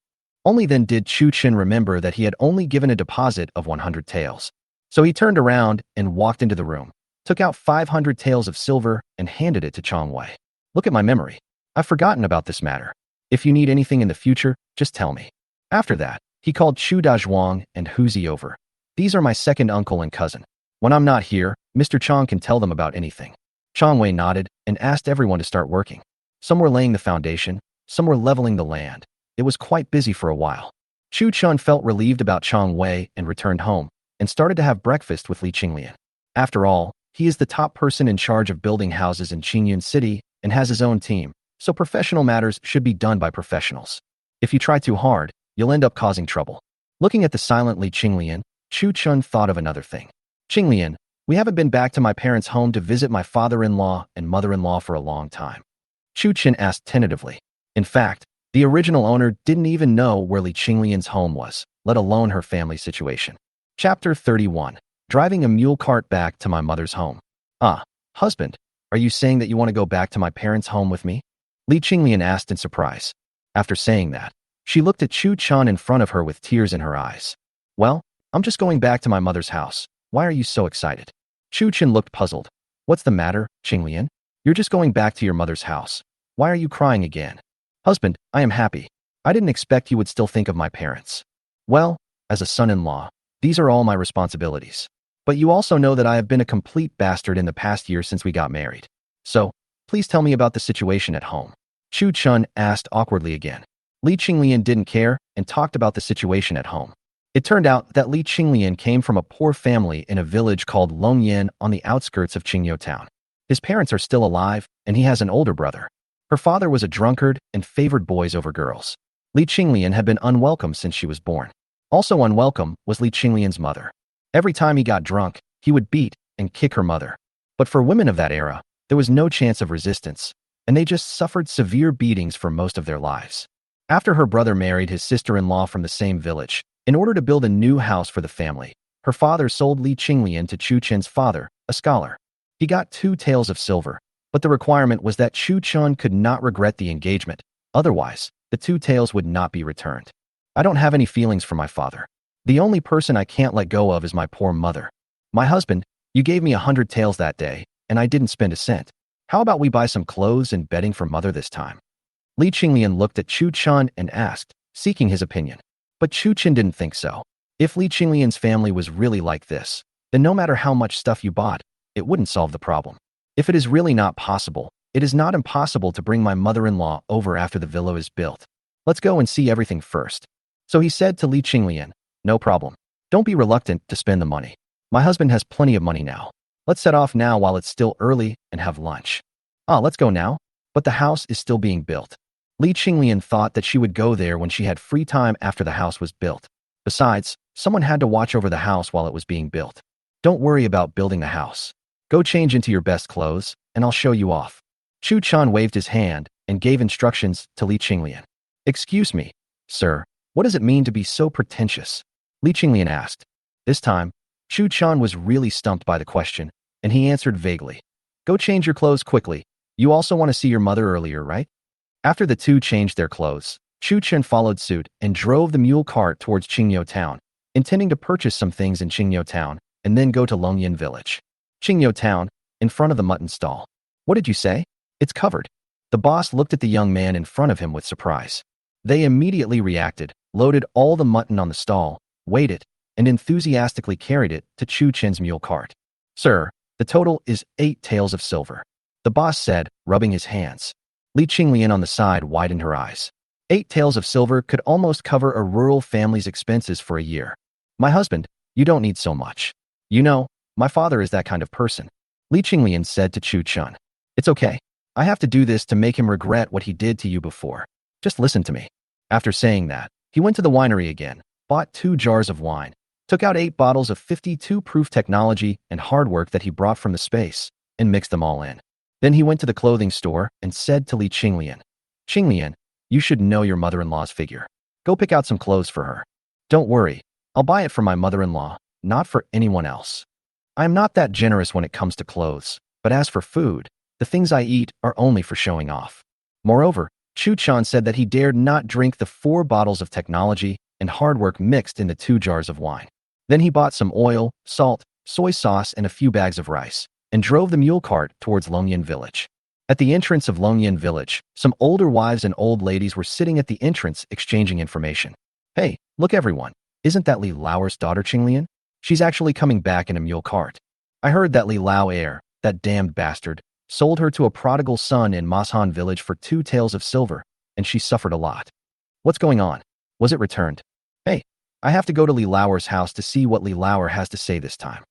Only then did Chu Chun remember that he had only given a deposit of 100 taels. So he turned around and walked into the room, took out 500 taels of silver and handed it to Chang Wei. Look at my memory. I've forgotten about this matter. If you need anything in the future, just tell me. After that, he called Chu Dazhuang and Huzi over. These are my second uncle and cousin. When I'm not here, Mr. Chang can tell them about anything. Chang Wei nodded and asked everyone to start working. Some were laying the foundation, some were leveling the land. It was quite busy for a while. Chu Chun felt relieved about Chang Wei and returned home and started to have breakfast with Li Qinglian. After all, he is the top person in charge of building houses in Qingyun City and has his own team, so professional matters should be done by professionals. If you try too hard, you'll end up causing trouble. Looking at the silent Li Qinglian, Chu Chun thought of another thing. Qinglian, we haven't been back to my parents' home to visit my father-in-law and mother-in-law for a long time. Chu Chun asked tentatively. In fact, the original owner didn't even know where Li Qinglian's home was, let alone her family situation. Chapter 31. Driving a mule cart back to my mother's home. Ah, husband, are you saying that you want to go back to my parents' home with me? Li Qinglian asked in surprise. After saying that, she looked at Chu Chun in front of her with tears in her eyes. Well, I'm just going back to my mother's house. Why are you so excited? Chu Chun looked puzzled. What's the matter, Qinglian? You're just going back to your mother's house. Why are you crying again? Husband, I am happy. I didn't expect you would still think of my parents. Well, as a son-in-law, these are all my responsibilities. But you also know that I have been a complete bastard in the past year since we got married. So, please tell me about the situation at home. Chu Chun asked awkwardly again. Li Qinglian didn't care and talked about the situation at home. It turned out that Li Qinglian came from a poor family in a village called Longyan on the outskirts of Qingyou town. His parents are still alive, and he has an older brother. Her father was a drunkard and favored boys over girls. Li Qinglian had been unwelcome since she was born. Also unwelcome was Li Qinglian's mother. Every time he got drunk, he would beat and kick her mother. But for women of that era, there was no chance of resistance, and they just suffered severe beatings for most of their lives. After her brother married his sister-in-law from the same village, in order to build a new house for the family, her father sold Li Qinglian to Chu Chen's father, a scholar. He got 2 taels of silver, but the requirement was that Chu Chun could not regret the engagement. Otherwise, the 2 taels would not be returned. I don't have any feelings for my father. The only person I can't let go of is my poor mother. My husband, you gave me 100 taels that day, and I didn't spend a cent. How about we buy some clothes and bedding for mother this time? Li Qinglian looked at Chu Chun and asked, seeking his opinion. But Chu Chun didn't think so. If Li Qinglian's family was really like this, then no matter how much stuff you bought, it wouldn't solve the problem. If it is really not possible, it is not impossible to bring my mother-in-law over after the villa is built. Let's go and see everything first. So he said to Li Qinglian, no problem. Don't be reluctant to spend the money. My husband has plenty of money now. Let's set off now while it's still early and have lunch. Let's go now. But the house is still being built. Li Qinglian thought that she would go there when she had free time after the house was built. Besides, someone had to watch over the house while it was being built. Don't worry about building the house. Go change into your best clothes, and I'll show you off. Chu Chun waved his hand and gave instructions to Li Qinglian. Excuse me, sir, what does it mean to be so pretentious? Li Qinglian asked. This time, Chu Chun was really stumped by the question, and he answered vaguely, "Go change your clothes quickly. You also want to see your mother earlier, right?" After the two changed their clothes, Chu Chen followed suit and drove the mule cart towards Qingyou Town, intending to purchase some things in Qingyou Town and then go to Longyan Village. Qingyou Town, in front of the mutton stall. "What did you say?" "It's covered." The boss looked at the young man in front of him with surprise. They immediately reacted, loaded all the mutton on the stall, weighed it, and enthusiastically carried it to Chu Chen's mule cart. "Sir, the total is 8 taels of silver," the boss said, rubbing his hands. Li Qinglian on the side widened her eyes. 8 taels of silver could almost cover a rural family's expenses for a year. "My husband, you don't need so much. You know, my father is that kind of person," Li Qinglian said to Chu Chun. "It's okay. I have to do this to make him regret what he did to you before. Just listen to me." After saying that, he went to the winery again, bought 2 jars of wine, took out 8 bottles of 52-proof technology and hard work that he brought from the space, and mixed them all in. Then he went to the clothing store and said to Li Qinglian, "Qinglian, you should know your mother-in-law's figure. Go pick out some clothes for her. Don't worry, I'll buy it for my mother-in-law, not for anyone else. I am not that generous when it comes to clothes, but as for food, the things I eat are only for showing off." Moreover, Chu Chan said that he dared not drink the 4 bottles of technology and hard work mixed in the 2 jars of wine. Then he bought some oil, salt, soy sauce, and a few bags of rice, and drove the mule cart towards Longyan Village. At the entrance of Longyan Village, some older wives and old ladies were sitting at the entrance exchanging information. "Hey, look everyone, isn't that Li Lauer's daughter Qinglian? She's actually coming back in a mule cart. I heard that Li Lao heir, that damned bastard, sold her to a prodigal son in Mashan village for 2 taels of silver, and she suffered a lot. What's going on? Was it returned? Hey, I have to go to Li Lauer's house to see what Li Lauer has to say this time."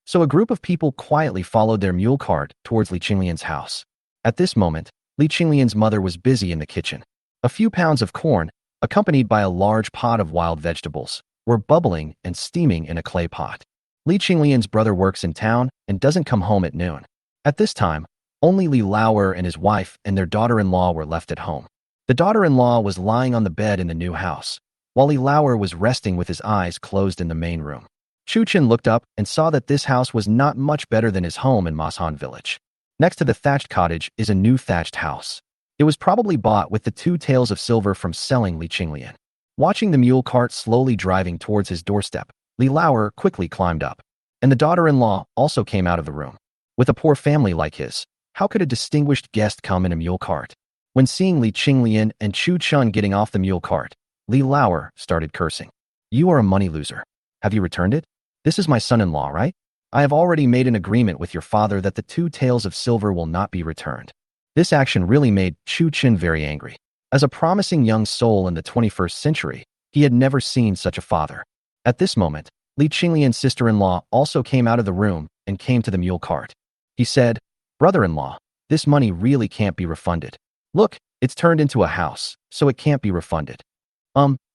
So a group of people quietly followed their mule cart towards Li Qinglian's house. At this moment, Li Qinglian's mother was busy in the kitchen. A few pounds of corn, accompanied by a large pot of wild vegetables, were bubbling and steaming in a clay pot. Li Qinglian's brother works in town and doesn't come home at noon. At this time, only Li Lauer and his wife and their daughter-in-law were left at home. The daughter-in-law was lying on the bed in the new house, while Li Lauer was resting with his eyes closed in the main room. Chu Chen looked up and saw that this house was not much better than his home in Mashan village. Next to the thatched cottage is a new thatched house. It was probably bought with the 2 taels of silver from selling Li Qinglian. Watching the mule cart slowly driving towards his doorstep, Li Lauer quickly climbed up, and the daughter-in-law also came out of the room. With a poor family like his, how could a distinguished guest come in a mule cart? When seeing Li Qinglian and Chu Chun getting off the mule cart, Li Lauer started cursing. "You are a money loser. Have you returned it? This is my son-in-law, right? I have already made an agreement with your father that the 2 taels of silver will not be returned." This action really made Chu Chen very angry. As a promising young soul in the 21st century, he had never seen such a father. At this moment, Li Qinglian's sister-in-law also came out of the room and came to the mule cart. He said, "Brother-in-law, this money really can't be refunded. Look, it's turned into a house, so it can't be refunded."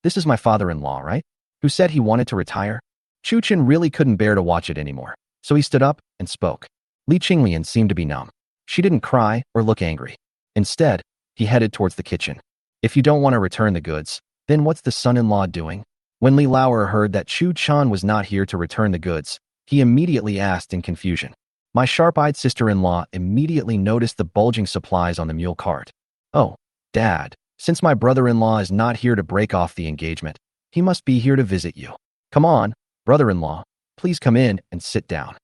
This is my father-in-law, right? Who said he wanted to retire?" Chu Chen really couldn't bear to watch it anymore, so he stood up and spoke. Li Qinglian seemed to be numb. She didn't cry or look angry. Instead, he headed towards the kitchen. "If you don't want to return the goods, then what's the son-in-law doing?" When Li Lauer heard that Chu Chan was not here to return the goods, he immediately asked in confusion. My sharp-eyed sister-in-law immediately noticed the bulging supplies on the mule cart. "Oh, Dad, since my brother-in-law is not here to break off the engagement, he must be here to visit you. Come on, brother-in-law, please come in and sit down."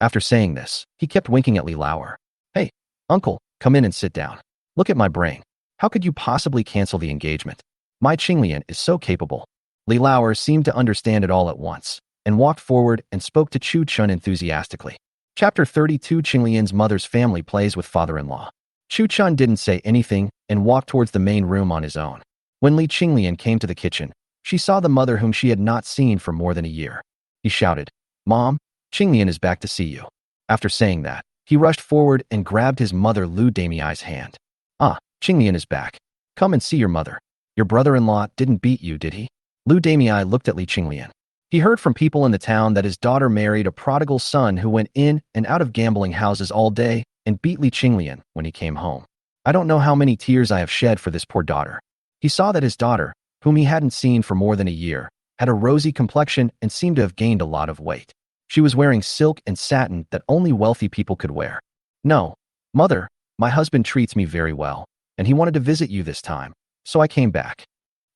After saying this, he kept winking at Li Lauer. "Hey, uncle, come in and sit down. Look at my brain. How could you possibly cancel the engagement? My Qinglian is so capable." Li Lauer seemed to understand it all at once, and walked forward and spoke to Chu Chun enthusiastically. Chapter 32. Qinglian's mother's family plays with father-in-law. Chu Chun didn't say anything and walked towards the main room on his own. When Li Qinglian came to the kitchen, she saw the mother whom she had not seen for more than a year. He shouted, "Mom, Qinglian is back to see you." After saying that, he rushed forward and grabbed his mother Lu Damiai's hand. "Ah, Qinglian is back. Come and see your mother. Your brother-in-law didn't beat you, did he?" Lu Damiai looked at Li Qinglian. He heard from people in the town that his daughter married a prodigal son who went in and out of gambling houses all day and beat Li Qinglian when he came home. "I don't know how many tears I have shed for this poor daughter." He saw that his daughter, whom he hadn't seen for more than a year, had a rosy complexion and seemed to have gained a lot of weight. She was wearing silk and satin that only wealthy people could wear. No, mother, my husband treats me very well, and he wanted to visit you this time, so I came back.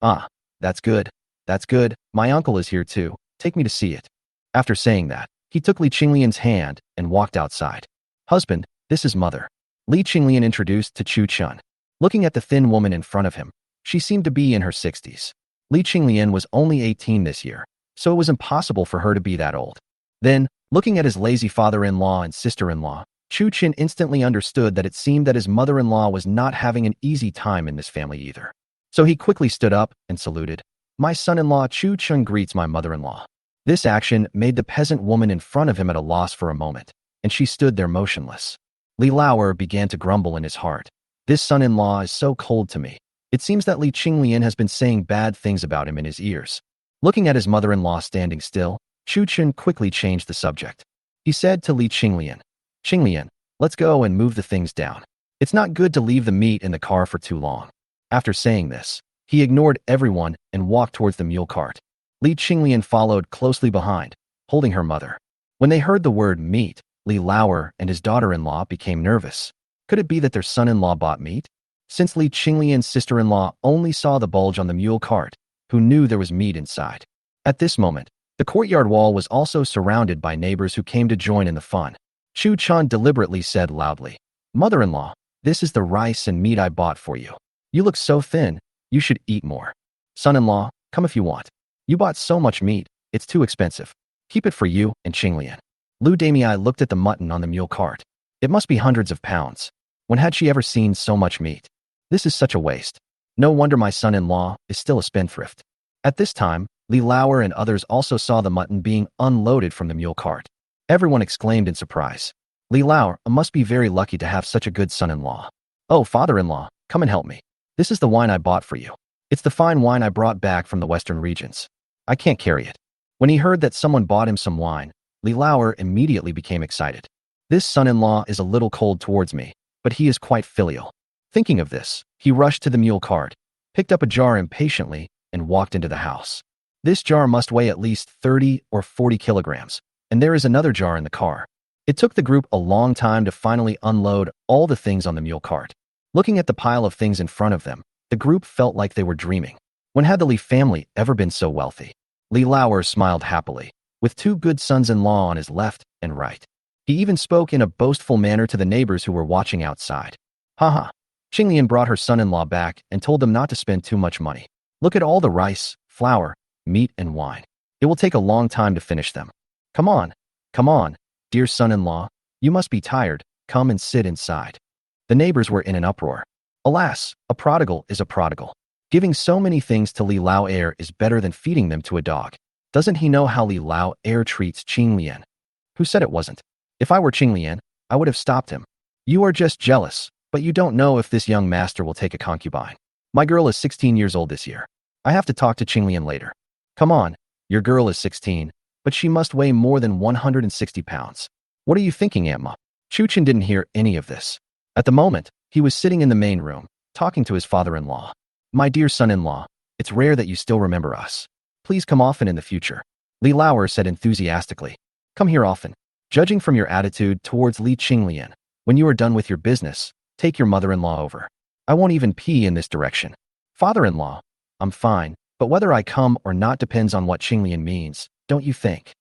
Ah, that's good. That's good. My uncle is here too. Take me to see it. After saying that, he took Li Qinglian's hand and walked outside. Husband, this is mother. Li Qinglian introduced to Chu Chun. Looking at the thin woman in front of him, she seemed to be in her 60s. Li Qinglian was only 18 this year, so it was impossible for her to be that old. Then, looking at his lazy father-in-law and sister-in-law, Chu Chun instantly understood that it seemed that his mother-in-law was not having an easy time in this family either. So he quickly stood up and saluted. My son-in-law Chu Chun greets my mother-in-law. This action made the peasant woman in front of him at a loss for a moment, and she stood there motionless. Li Lauer began to grumble in his heart. This son-in-law is so cold to me. It seems that Li Qinglian has been saying bad things about him in his ears. Looking at his mother-in-law standing still, Chu Chun quickly changed the subject. He said to Li Qinglian, Qinglian, let's go and move the things down. It's not good to leave the meat in the car for too long. After saying this, he ignored everyone and walked towards the mule cart. Li Qinglian followed closely behind, holding her mother. When they heard the word meat, Li Lauer and his daughter-in-law became nervous. Could it be that their son-in-law bought meat? Since Li Qinglian's sister-in-law only saw the bulge on the mule cart, who knew there was meat inside. At this moment, the courtyard wall was also surrounded by neighbors who came to join in the fun. Chu Chun deliberately said loudly, Mother-in-law, this is the rice and meat I bought for you. You look so thin, you should eat more. Son-in-law, come if you want. You bought so much meat, it's too expensive. Keep it for you and Qinglian. Lu Damei looked at the mutton on the mule cart. It must be hundreds of pounds. When had she ever seen so much meat? This is such a waste. No wonder my son-in-law is still a spendthrift. At this time, Li Lauer and others also saw the mutton being unloaded from the mule cart. Everyone exclaimed in surprise. Li Lauer must be very lucky to have such a good son-in-law. Oh, father-in-law, come and help me. This is the wine I bought for you. It's the fine wine I brought back from the western regions. I can't carry it. When he heard that someone bought him some wine, Li Lauer immediately became excited. This son-in-law is a little cold towards me, but he is quite filial. Thinking of this, he rushed to the mule cart, picked up a jar impatiently, and walked into the house. This jar must weigh at least 30 or 40 kilograms, and there is another jar in the car. It took the group a long time to finally unload all the things on the mule cart. Looking at the pile of things in front of them, the group felt like they were dreaming. When had the Li family ever been so wealthy? Li Lauer smiled happily, with two good sons-in-law on his left and right. He even spoke in a boastful manner to the neighbors who were watching outside. Haha. Qinglian brought her son-in-law back and told them not to spend too much money. Look at all the rice, flour, meat, and wine. It will take a long time to finish them. Come on, dear son-in-law, you must be tired, come and sit inside. The neighbors were in an uproar. Alas, a prodigal is a prodigal. Giving so many things to Li Lauer is better than feeding them to a dog. Doesn't he know how Li Lauer treats Qinglian? Who said it wasn't? If I were Qinglian, I would have stopped him. You are just jealous, but you don't know if this young master will take a concubine. My girl is 16 years old this year. I have to talk to Qinglian later. Come on, your girl is 16, but she must weigh more than 160 pounds. What are you thinking, Aunt Ma? Chu Chun didn't hear any of this. At the moment, he was sitting in the main room, talking to his father-in-law. My dear son-in-law, it's rare that you still remember us. Please come often in the future. Li Lauer said enthusiastically. Come here often. Judging from your attitude towards Li Qinglian, when you are done with your business, take your mother-in-law over. I won't even pee in this direction. Father-in-law, I'm fine, but whether I come or not depends on what Qinglian means, don't you think?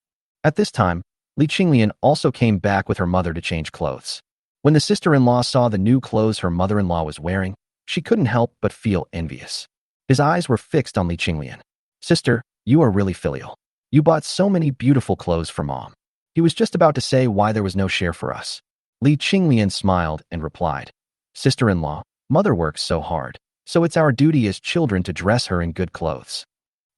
At this time, Li Qinglian also came back with her mother to change clothes. When the sister-in-law saw the new clothes her mother-in-law was wearing, she couldn't help but feel envious. His eyes were fixed on Li Qinglian. Sister, you are really filial. You bought so many beautiful clothes for Mom. He was just about to say why there was no share for us. Li Qinglian smiled and replied, Sister-in-law, Mother works so hard, so it's our duty as children to dress her in good clothes.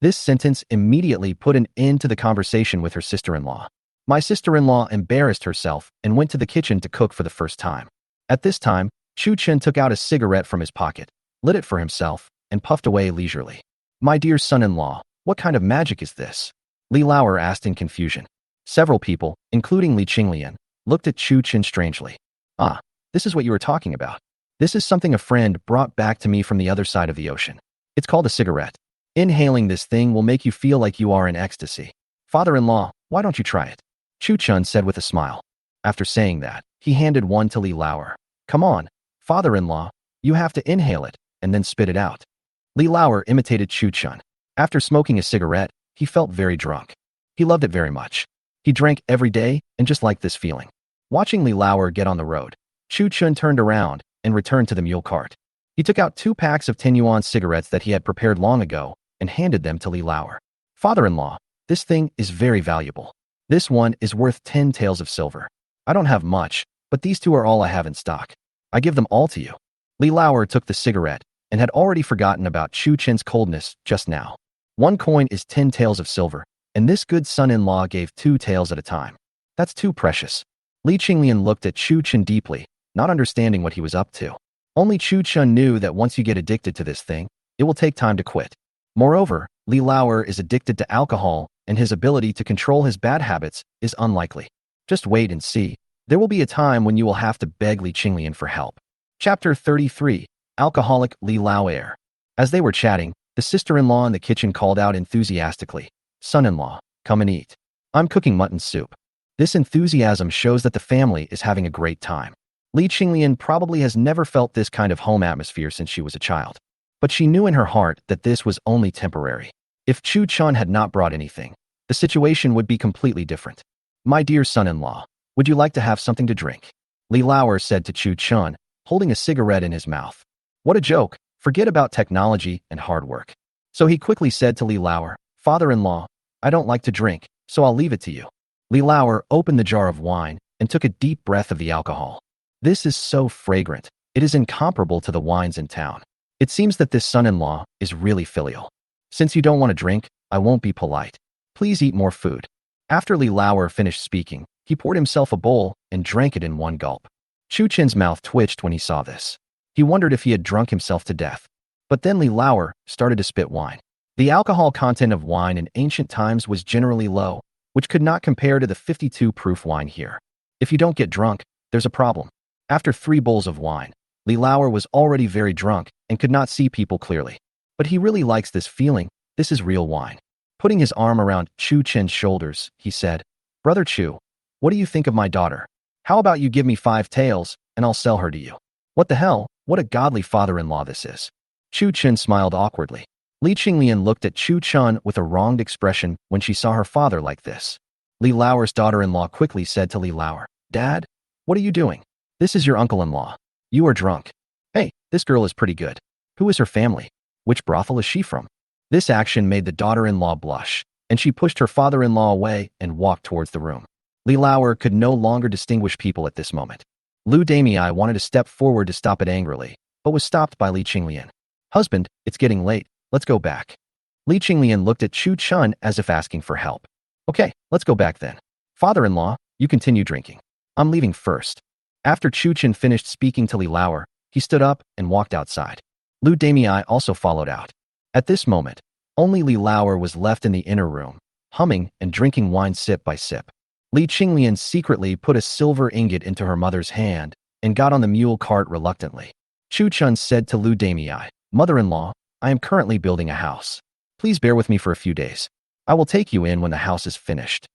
This sentence immediately put an end to the conversation with her sister-in-law. My sister-in-law embarrassed herself and went to the kitchen to cook for the first time. At this time, Chu Chun took out a cigarette from his pocket, lit it for himself, and puffed away leisurely. My dear son-in-law, what kind of magic is this? Li Lauer asked in confusion. Several people, including Li Qinglian, looked at Chu Chun strangely. Ah, this is what you were talking about. This is something a friend brought back to me from the other side of the ocean. It's called a cigarette. Inhaling this thing will make you feel like you are in ecstasy. Father-in-law, why don't you try it? Chu Chun said with a smile. After saying that, he handed one to Li Lauer. Come on, father-in-law, you have to inhale it, and then spit it out. Li Lauer imitated Chu Chun. After smoking a cigarette, he felt very drunk. He loved it very much. He drank every day and just liked this feeling. Watching Li Lauer get on the road, Chu Chun turned around and returned to the mule cart. He took out 2 packs of 10 yuan cigarettes that he had prepared long ago and handed them to Li Lauer. Father-in-law, this thing is very valuable. This one is worth 10 taels of silver. I don't have much, but these 2 are all I have in stock. I give them all to you. Li Lauer took the cigarette and had already forgotten about Chu Chun's coldness just now. 1 coin is 10 taels of silver, and this good son-in-law gave 2 taels at a time. That's too precious. Li Qinglian looked at Chu Chun deeply, not understanding what he was up to. Only Chu Chun knew that once you get addicted to this thing, it will take time to quit. Moreover, Li Lauer is addicted to alcohol, and his ability to control his bad habits is unlikely. Just wait and see. There will be a time when you will have to beg Li Qinglian for help. Chapter 33. Alcoholic Li Lauer. As they were chatting, the sister-in-law in the kitchen called out enthusiastically, "Son-in-law, come and eat. I'm cooking mutton soup." This enthusiasm shows that the family is having a great time. Li Qinglian probably has never felt this kind of home atmosphere since she was a child. But she knew in her heart that this was only temporary. If Chu Chun had not brought anything, the situation would be completely different. "My dear son-in-law, would you like to have something to drink?" Li Lauer said to Chu Chun, holding a cigarette in his mouth. What a joke. Forget about technology and hard work. So he quickly said to Li Lauer, "Father-in-law, I don't like to drink, so I'll leave it to you." Li Lauer opened the jar of wine and took a deep breath of the alcohol. This is so fragrant. It is incomparable to the wines in town. It seems that this son-in-law is really filial. Since you don't want to drink, I won't be polite. Please eat more food. After Li Lauer finished speaking, he poured himself a bowl and drank it in one gulp. Chu Chin's mouth twitched when he saw this. He wondered if he had drunk himself to death. But then Li Lauer started to spit wine. The alcohol content of wine in ancient times was generally low, which could not compare to the 52 proof wine here. If you don't get drunk, there's a problem. After 3 bowls of wine, Li Lauer was already very drunk and could not see people clearly. But he really likes this feeling. This is real wine. Putting his arm around Chu Chin's shoulders, he said, "Brother Chu, what do you think of my daughter? How about you give me 5 taels, and I'll sell her to you?" What the hell? What a godly father-in-law this is. Chu Chun smiled awkwardly. Li Qinglian looked at Chu Chun with a wronged expression when she saw her father like this. Li Lauer's daughter-in-law quickly said to Li Lauer, "Dad, what are you doing? This is your uncle-in-law. You are drunk. Hey, this girl is pretty good. Who is her family? Which brothel is she from?" This action made the daughter-in-law blush, and she pushed her father-in-law away and walked towards the room. Li Lauer could no longer distinguish people at this moment. Lu Damei wanted to step forward to stop it angrily, but was stopped by Li Qinglian. "Husband, it's getting late. Let's go back." Li Qinglian looked at Chu Chun as if asking for help. "Okay, let's go back then. Father-in-law, you continue drinking. I'm leaving first." After Chu Chun finished speaking to Li Lauer, he stood up and walked outside. Lu Damei also followed out. At this moment, only Li Lauer was left in the inner room, humming and drinking wine sip by sip. Li Qinglian secretly put a silver ingot into her mother's hand and got on the mule cart reluctantly. Chu Chun said to Lu Damei, "Mother-in-law, I am currently building a house. Please bear with me for a few days. I will take you in when the house is finished."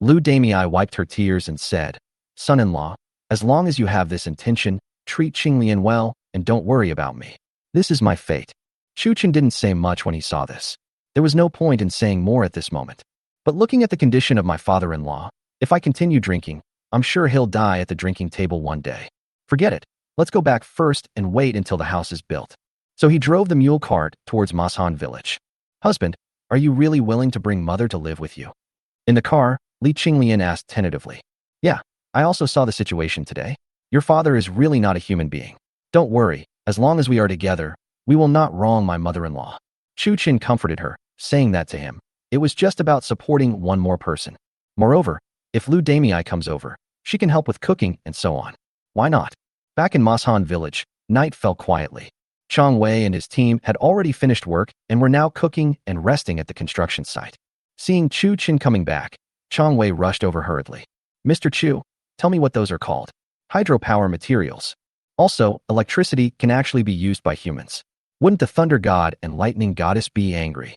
Lu Damei wiped her tears and said, "Son-in-law, as long as you have this intention, treat Qinglian well and don't worry about me. This is my fate." Chu Chun didn't say much when he saw this. There was no point in saying more at this moment. But looking at the condition of my father-in-law, if I continue drinking, I'm sure he'll die at the drinking table one day. Forget it. Let's go back first and wait until the house is built. So he drove the mule cart towards Mashan village. "Husband, are you really willing to bring mother to live with you?" In the car, Li Qinglian asked tentatively. "Yeah, I also saw the situation today. Your father is really not a human being. Don't worry, as long as we are together, we will not wrong my mother-in-law." Chu Chun comforted her, saying that to him, it was just about supporting one more person. Moreover, if Lu Damei comes over, she can help with cooking and so on. Why not? Back in Mashan village, night fell quietly. Chang Wei and his team had already finished work and were now cooking and resting at the construction site. Seeing Chu Chun coming back, Chang Wei rushed over hurriedly. "Mr. Chu, tell me what those are called." "Hydropower materials. Also, electricity can actually be used by humans. Wouldn't the thunder god and lightning goddess be angry?"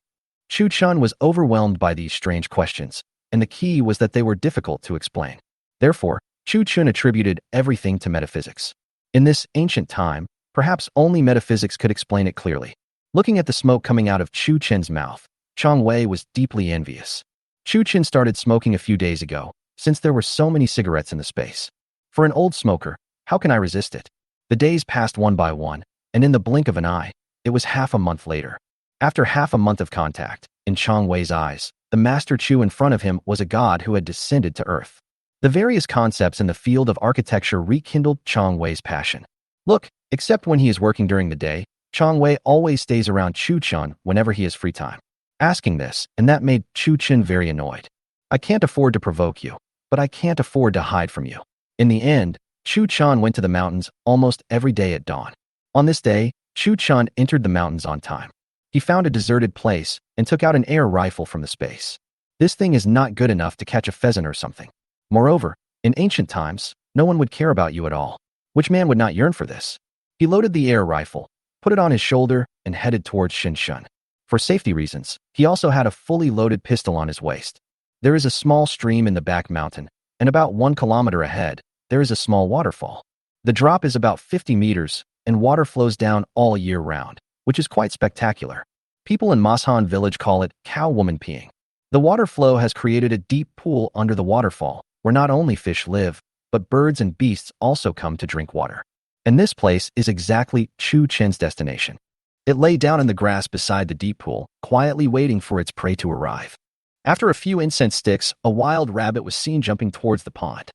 Chu Chun was overwhelmed by these strange questions, and the key was that they were difficult to explain. Therefore, Chu Chun attributed everything to metaphysics. In this ancient time, perhaps only metaphysics could explain it clearly. Looking at the smoke coming out of Chu Chen's mouth, Chang Wei was deeply envious. Chu Chen started smoking a few days ago, since there were so many cigarettes in the space. For an old smoker, how can I resist it? The days passed one by one, and in the blink of an eye, it was half a month later. After half a month of contact, in Chang Wei's eyes, the Master Chu in front of him was a god who had descended to earth. The various concepts in the field of architecture rekindled Chang Wei's passion. Look, except when he is working during the day, Chang Wei always stays around Chu Chun whenever he has free time. Asking this, and that made Chu Chen very annoyed. I can't afford to provoke you, but I can't afford to hide from you. In the end, Chu Chan went to the mountains almost every day at dawn. On this day, Chu Chan entered the mountains on time. He found a deserted place and took out an air rifle from the space. This thing is not good enough to catch a pheasant or something. Moreover, in ancient times, no one would care about you at all. Which man would not yearn for this? He loaded the air rifle, put it on his shoulder, and headed towards Shinshan. For safety reasons, he also had a fully loaded pistol on his waist. There is a small stream in the back mountain, and about 1 kilometer ahead, there is a small waterfall. The drop is about 50 meters, and water flows down all year round, which is quite spectacular. People in Mashan village call it cow woman peeing. The water flow has created a deep pool under the waterfall, where not only fish live, but birds and beasts also come to drink water. And this place is exactly Chu Chen's destination. It lay down in the grass beside the deep pool, quietly waiting for its prey to arrive. After a few incense sticks, a wild rabbit was seen jumping towards the pond.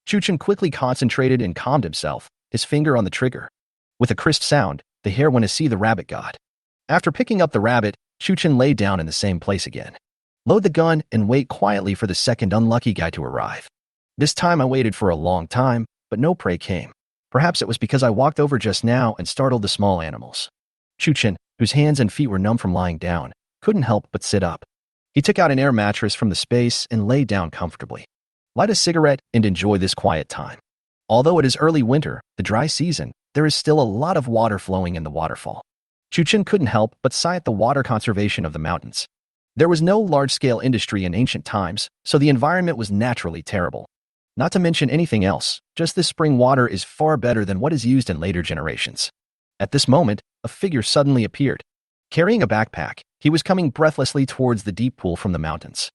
Chu Chen quickly concentrated and calmed himself, his finger on the trigger. With a crisp sound, the hare went to see the rabbit god. After picking up the rabbit, Chu Chen lay down in the same place again. Load the gun and wait quietly for the second unlucky guy to arrive. This time I waited for a long time, but no prey came. Perhaps it was because I walked over just now and startled the small animals. Chu Chen, whose hands and feet were numb from lying down, couldn't help but sit up. He took out an air mattress from the space and lay down comfortably. Light a cigarette and enjoy this quiet time. Although it is early winter, the dry season, there is still a lot of water flowing in the waterfall. Chu Chen couldn't help but sigh at the water conservation of the mountains. There was no large-scale industry in ancient times, so the environment was naturally terrible. Not to mention anything else, just this spring water is far better than what is used in later generations. At this moment, a figure suddenly appeared. Carrying a backpack, he was coming breathlessly towards the deep pool from the mountains.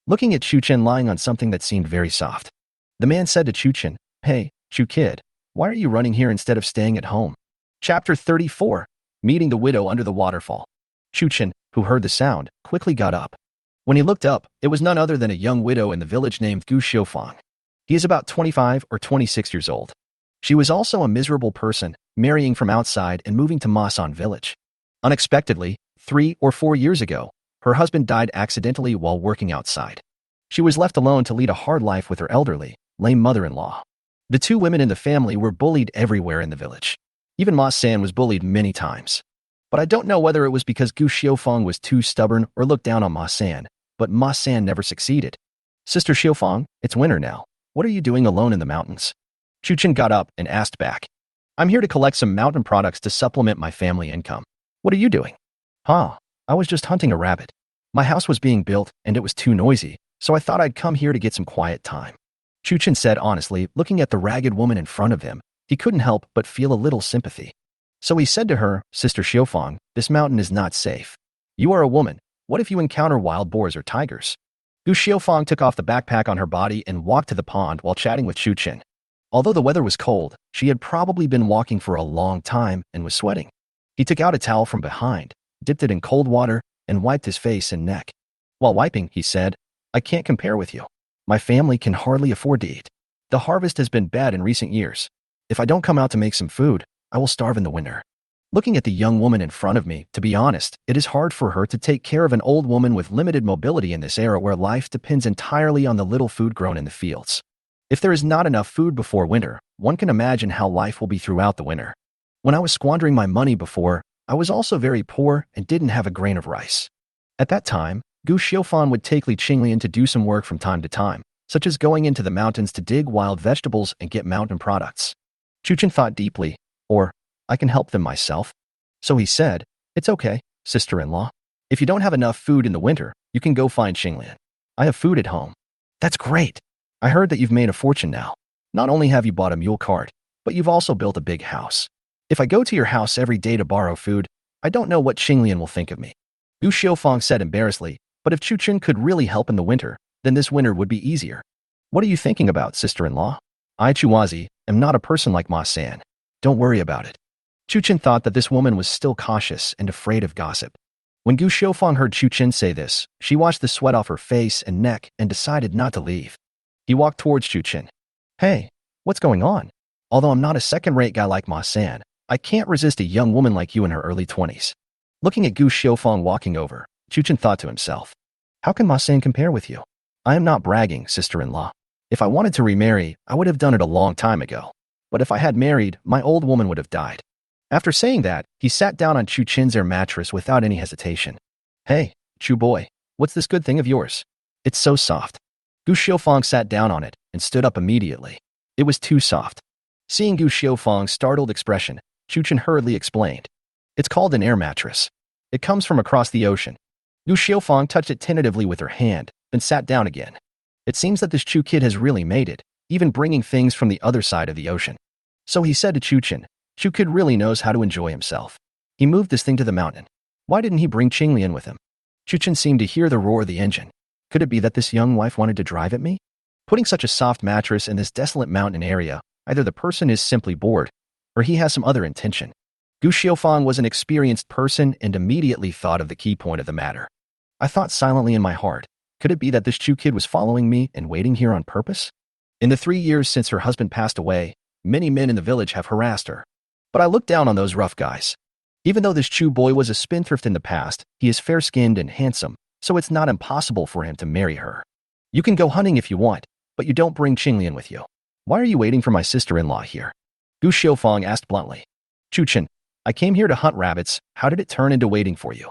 Looking at Chu Chen lying on something that seemed very soft, the man said to Chu Chen, "Hey, Chu kid, why are you running here instead of staying at home?" Chapter 34. Meeting the widow under the waterfall. Chu Chen, who heard the sound, quickly got up. When he looked up, it was none other than a young widow in the village named Gu Xiufang. He is about 25 or 26 years old. She was also a miserable person, marrying from outside and moving to Masan village. Unexpectedly, 3 or 4 years ago, her husband died accidentally while working outside. She was left alone to lead a hard life with her elderly, lame mother-in-law. The 2 women in the family were bullied everywhere in the village. Even Ma San was bullied many times. But I don't know whether it was because Gu Xiufang was too stubborn or looked down on Ma San, but Ma San never succeeded. "Sister Xiufang, it's winter now. What are you doing alone in the mountains?" Chu Chen got up and asked back. "I'm here to collect some mountain products to supplement my family income. What are you doing?" "Huh, I was just hunting a rabbit. My house was being built and it was too noisy, so I thought I'd come here to get some quiet time." Chu Chen said honestly, looking at the ragged woman in front of him. He couldn't help but feel a little sympathy. So he said to her, "Sister Xiufang, this mountain is not safe. You are a woman. What if you encounter wild boars or tigers?" Gu Xiufang took off the backpack on her body and walked to the pond while chatting with Chu Chen. Although the weather was cold, she had probably been walking for a long time and was sweating. He took out a towel from behind, dipped it in cold water, and wiped his face and neck. While wiping, he said, "I can't compare with you. My family can hardly afford to eat. The harvest has been bad in recent years. If I don't come out to make some food, I will starve in the winter." Looking at the young woman in front of me, to be honest, it is hard for her to take care of an old woman with limited mobility in this era where life depends entirely on the little food grown in the fields. If there is not enough food before winter, one can imagine how life will be throughout the winter. When I was squandering my money before, I was also very poor and didn't have a grain of rice. At that time, Gu Xiufan would take Li Qinglian to do some work from time to time, such as going into the mountains to dig wild vegetables and get mountain products. Chu Chen thought deeply, or, "I can help them myself." So he said, "It's okay, sister-in-law. If you don't have enough food in the winter, you can go find Xinglian. I have food at home." That's great. I heard that you've made a fortune now. Not only have you bought a mule cart, but you've also built a big house. If I go to your house every day to borrow food, I don't know what Qinglian will think of me. Gu Xiaofang said embarrassedly, but if Chuchen could really help in the winter, then this winter would be easier. What are you thinking about, sister-in-law? I, Chuwazi, am not a person like Ma San. Don't worry about it. Chuchen thought that this woman was still cautious and afraid of gossip. When Gu Xiaofang heard Chuchen say this, she washed the sweat off her face and neck and decided not to leave. He walked towards Chuchen. Hey, what's going on? Although I'm not a second-rate guy like Ma San, I can't resist a young woman like you in her early 20s. Looking at Gu Xiaofang walking over, Chuchen thought to himself, how can Ma San compare with you? I am not bragging, sister-in-law. If I wanted to remarry, I would have done it a long time ago. But if I had married, my old woman would have died. After saying that, he sat down on Chuchen's air mattress without any hesitation. Hey, Chu boy, what's this good thing of yours? It's so soft. Gu Xiaofang sat down on it and stood up immediately. It was too soft. Seeing Gu Xiaofang's startled expression, Chuchen hurriedly explained. It's called an air mattress. It comes from across the ocean. Gu Xiaofang touched it tentatively with her hand, then sat down again. It seems that this Chu kid has really made it, even bringing things from the other side of the ocean. So he said to Chuchen, Chu kid really knows how to enjoy himself. He moved this thing to the mountain. Why didn't he bring Qinglian with him? Chuchen seemed to hear the roar of the engine. Could it be that this young wife wanted to drive at me? Putting such a soft mattress in this desolate mountain area, either the person is simply bored, or he has some other intention. Gu Xiaofang was an experienced person and immediately thought of the key point of the matter. I thought silently in my heart, could it be that this Chu kid was following me and waiting here on purpose? In the 3 years since her husband passed away, many men in the village have harassed her. But I looked down on those rough guys. Even though this Chu boy was a spendthrift in the past, he is fair-skinned and handsome, so it's not impossible for him to marry her. You can go hunting if you want, but you don't bring Qinglian with you. Why are you waiting for my sister-in-law here? Gu Xiaofang asked bluntly. Chuchen, I came here to hunt rabbits. How did it turn into waiting for you?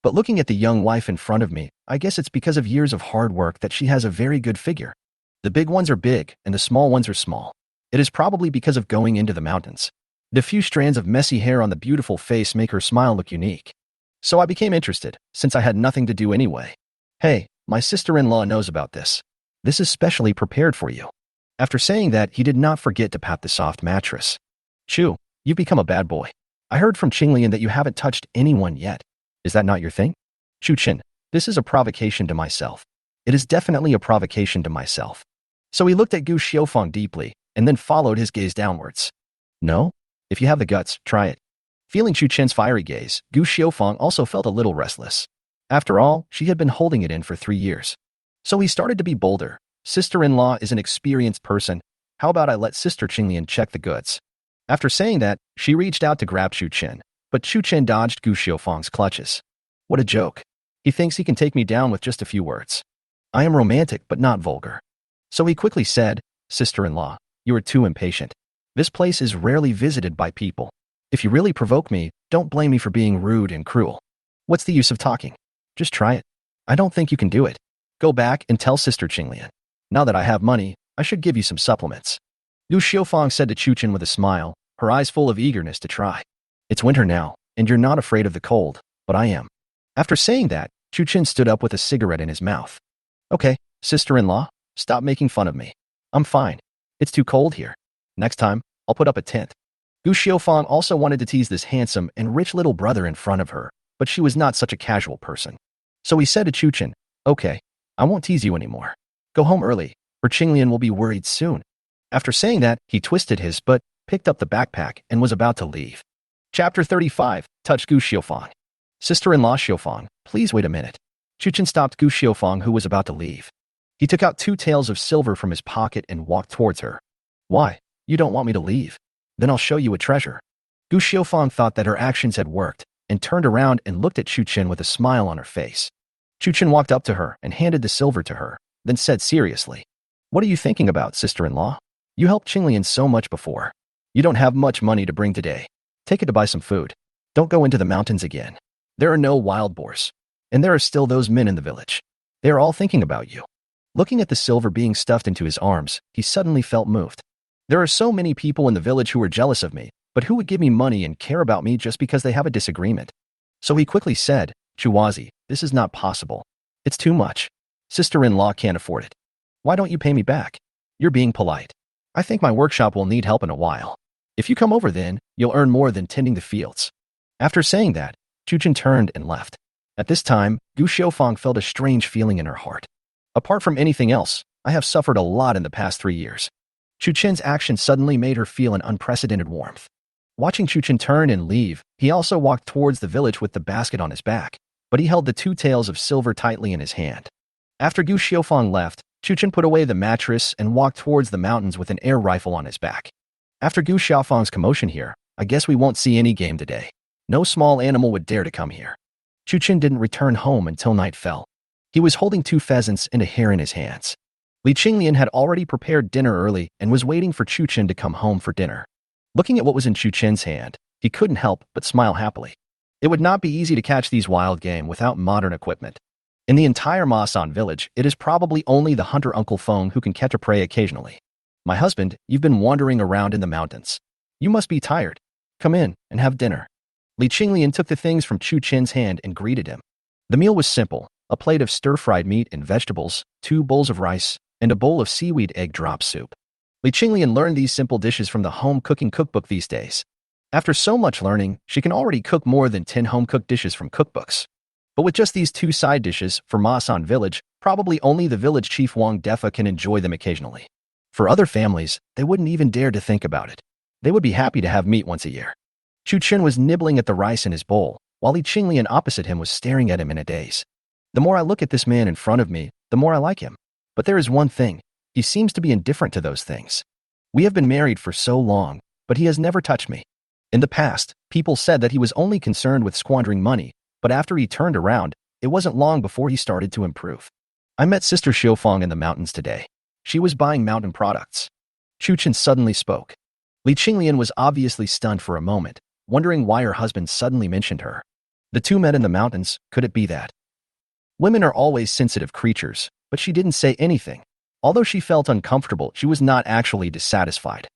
But looking at the young wife in front of me, I guess it's because of years of hard work that she has a very good figure. The big ones are big, and the small ones are small. It is probably because of going into the mountains. The few strands of messy hair on the beautiful face make her smile look unique. So I became interested, since I had nothing to do anyway. Hey, my sister-in-law knows about this. This is specially prepared for you. After saying that, he did not forget to pat the soft mattress. Chu, you've become a bad boy. I heard from Qinglian that you haven't touched anyone yet. Is that not your thing? Chuchen, this is a provocation to myself. It is definitely a provocation to myself. So he looked at Gu Xiaofang deeply, and then followed his gaze downwards. No? If you have the guts, try it. Feeling Chuchen's fiery gaze, Gu Xiaofang also felt a little restless. After all, she had been holding it in for 3 years. So he started to be bolder. Sister-in-law is an experienced person. How about I let Sister Qinglian check the goods? After saying that, she reached out to grab Chuchen, but Chuchen dodged Gu Xiaofang's clutches. What a joke. He thinks he can take me down with just a few words. I am romantic but not vulgar. So he quickly said, Sister-in-law, you are too impatient. This place is rarely visited by people. If you really provoke me, don't blame me for being rude and cruel. What's the use of talking? Just try it. I don't think you can do it. Go back and tell Sister Qinglian. Now that I have money, I should give you some supplements. Gu Xiaofang said to Chuchen with a smile, her eyes full of eagerness to try. It's winter now, and you're not afraid of the cold, but I am. After saying that, Chuchen stood up with a cigarette in his mouth. Okay, sister-in-law, stop making fun of me. I'm fine. It's too cold here. Next time, I'll put up a tent. Gu Xiaofang also wanted to tease this handsome and rich little brother in front of her, but she was not such a casual person. So he said to Chuchen, okay, I won't tease you anymore. Go home early, or Qinglian will be worried soon. After saying that, he twisted his butt, picked up the backpack, and was about to leave. Chapter 35, touched Gu Xiaofang. Sister-in-law Xiaofang, please wait a minute. Chuchen stopped Gu Xiaofang, who was about to leave. He took out 2 taels of silver from his pocket and walked towards her. Why? You don't want me to leave? Then I'll show you a treasure. Gu Xiaofang thought that her actions had worked, and turned around and looked at Chuchen with a smile on her face. Chuchen walked up to her and handed the silver to her, then said seriously, what are you thinking about, sister-in-law? You helped Qinglian so much before. You don't have much money to bring today. Take it to buy some food. Don't go into the mountains again. There are no wild boars. And there are still those men in the village. They are all thinking about you. Looking at the silver being stuffed into his arms, he suddenly felt moved. There are so many people in the village who are jealous of me, but who would give me money and care about me just because they have a disagreement? So he quickly said, Chuwazi, this is not possible. It's too much. Sister-in-law can't afford it. Why don't you pay me back? You're being polite. I think my workshop will need help in a while. If you come over then, you'll earn more than tending the fields. After saying that, Chuchen turned and left. At this time, Gu Xiaofang felt a strange feeling in her heart. Apart from anything else, I have suffered a lot in the past 3 years. Chuchen's action suddenly made her feel an unprecedented warmth. Watching Chuchen turn and leave, he also walked towards the village with the basket on his back, but he held the 2 tails of silver tightly in his hand. After Gu Xiaofang left, Chuchen put away the mattress and walked towards the mountains with an air rifle on his back. After Gu Xiaofang's commotion here, I guess we won't see any game today. No small animal would dare to come here. Chuchen didn't return home until night fell. He was holding 2 pheasants and a hare in his hands. Li Qinglian had already prepared dinner early and was waiting for Chuchen to come home for dinner. Looking at what was in Chuchen's hand, he couldn't help but smile happily. It would not be easy to catch these wild game without modern equipment. In the entire Masan village, it is probably only the hunter Uncle Feng who can catch a prey occasionally. My husband, you've been wandering around in the mountains. You must be tired. Come in and have dinner. Li Qinglian took the things from Chuchen's hand and greeted him. The meal was simple, a plate of stir-fried meat and vegetables, 2 bowls of rice, and a bowl of seaweed egg drop soup. Li Qinglian learned these simple dishes from the home cooking cookbook these days. After so much learning, she can already cook more than 10 home-cooked dishes from cookbooks. But with just these 2 side dishes for Masan village, probably only the village chief Wang Defa can enjoy them occasionally. For other families, they wouldn't even dare to think about it. They would be happy to have meat once a year. Chuchen was nibbling at the rice in his bowl, while Li Qinglian opposite him was staring at him in a daze. The more I look at this man in front of me, the more I like him. But there is one thing. He seems to be indifferent to those things. We have been married for so long, but he has never touched me. In the past, people said that he was only concerned with squandering money, but after he turned around, it wasn't long before he started to improve. I met Sister Xiaofang in the mountains today. She was buying mountain products. Chuchen suddenly spoke. Li Qinglian was obviously stunned for a moment, wondering why her husband suddenly mentioned her. The 2 met in the mountains, could it be that? Women are always sensitive creatures, but she didn't say anything. Although she felt uncomfortable, she was not actually dissatisfied.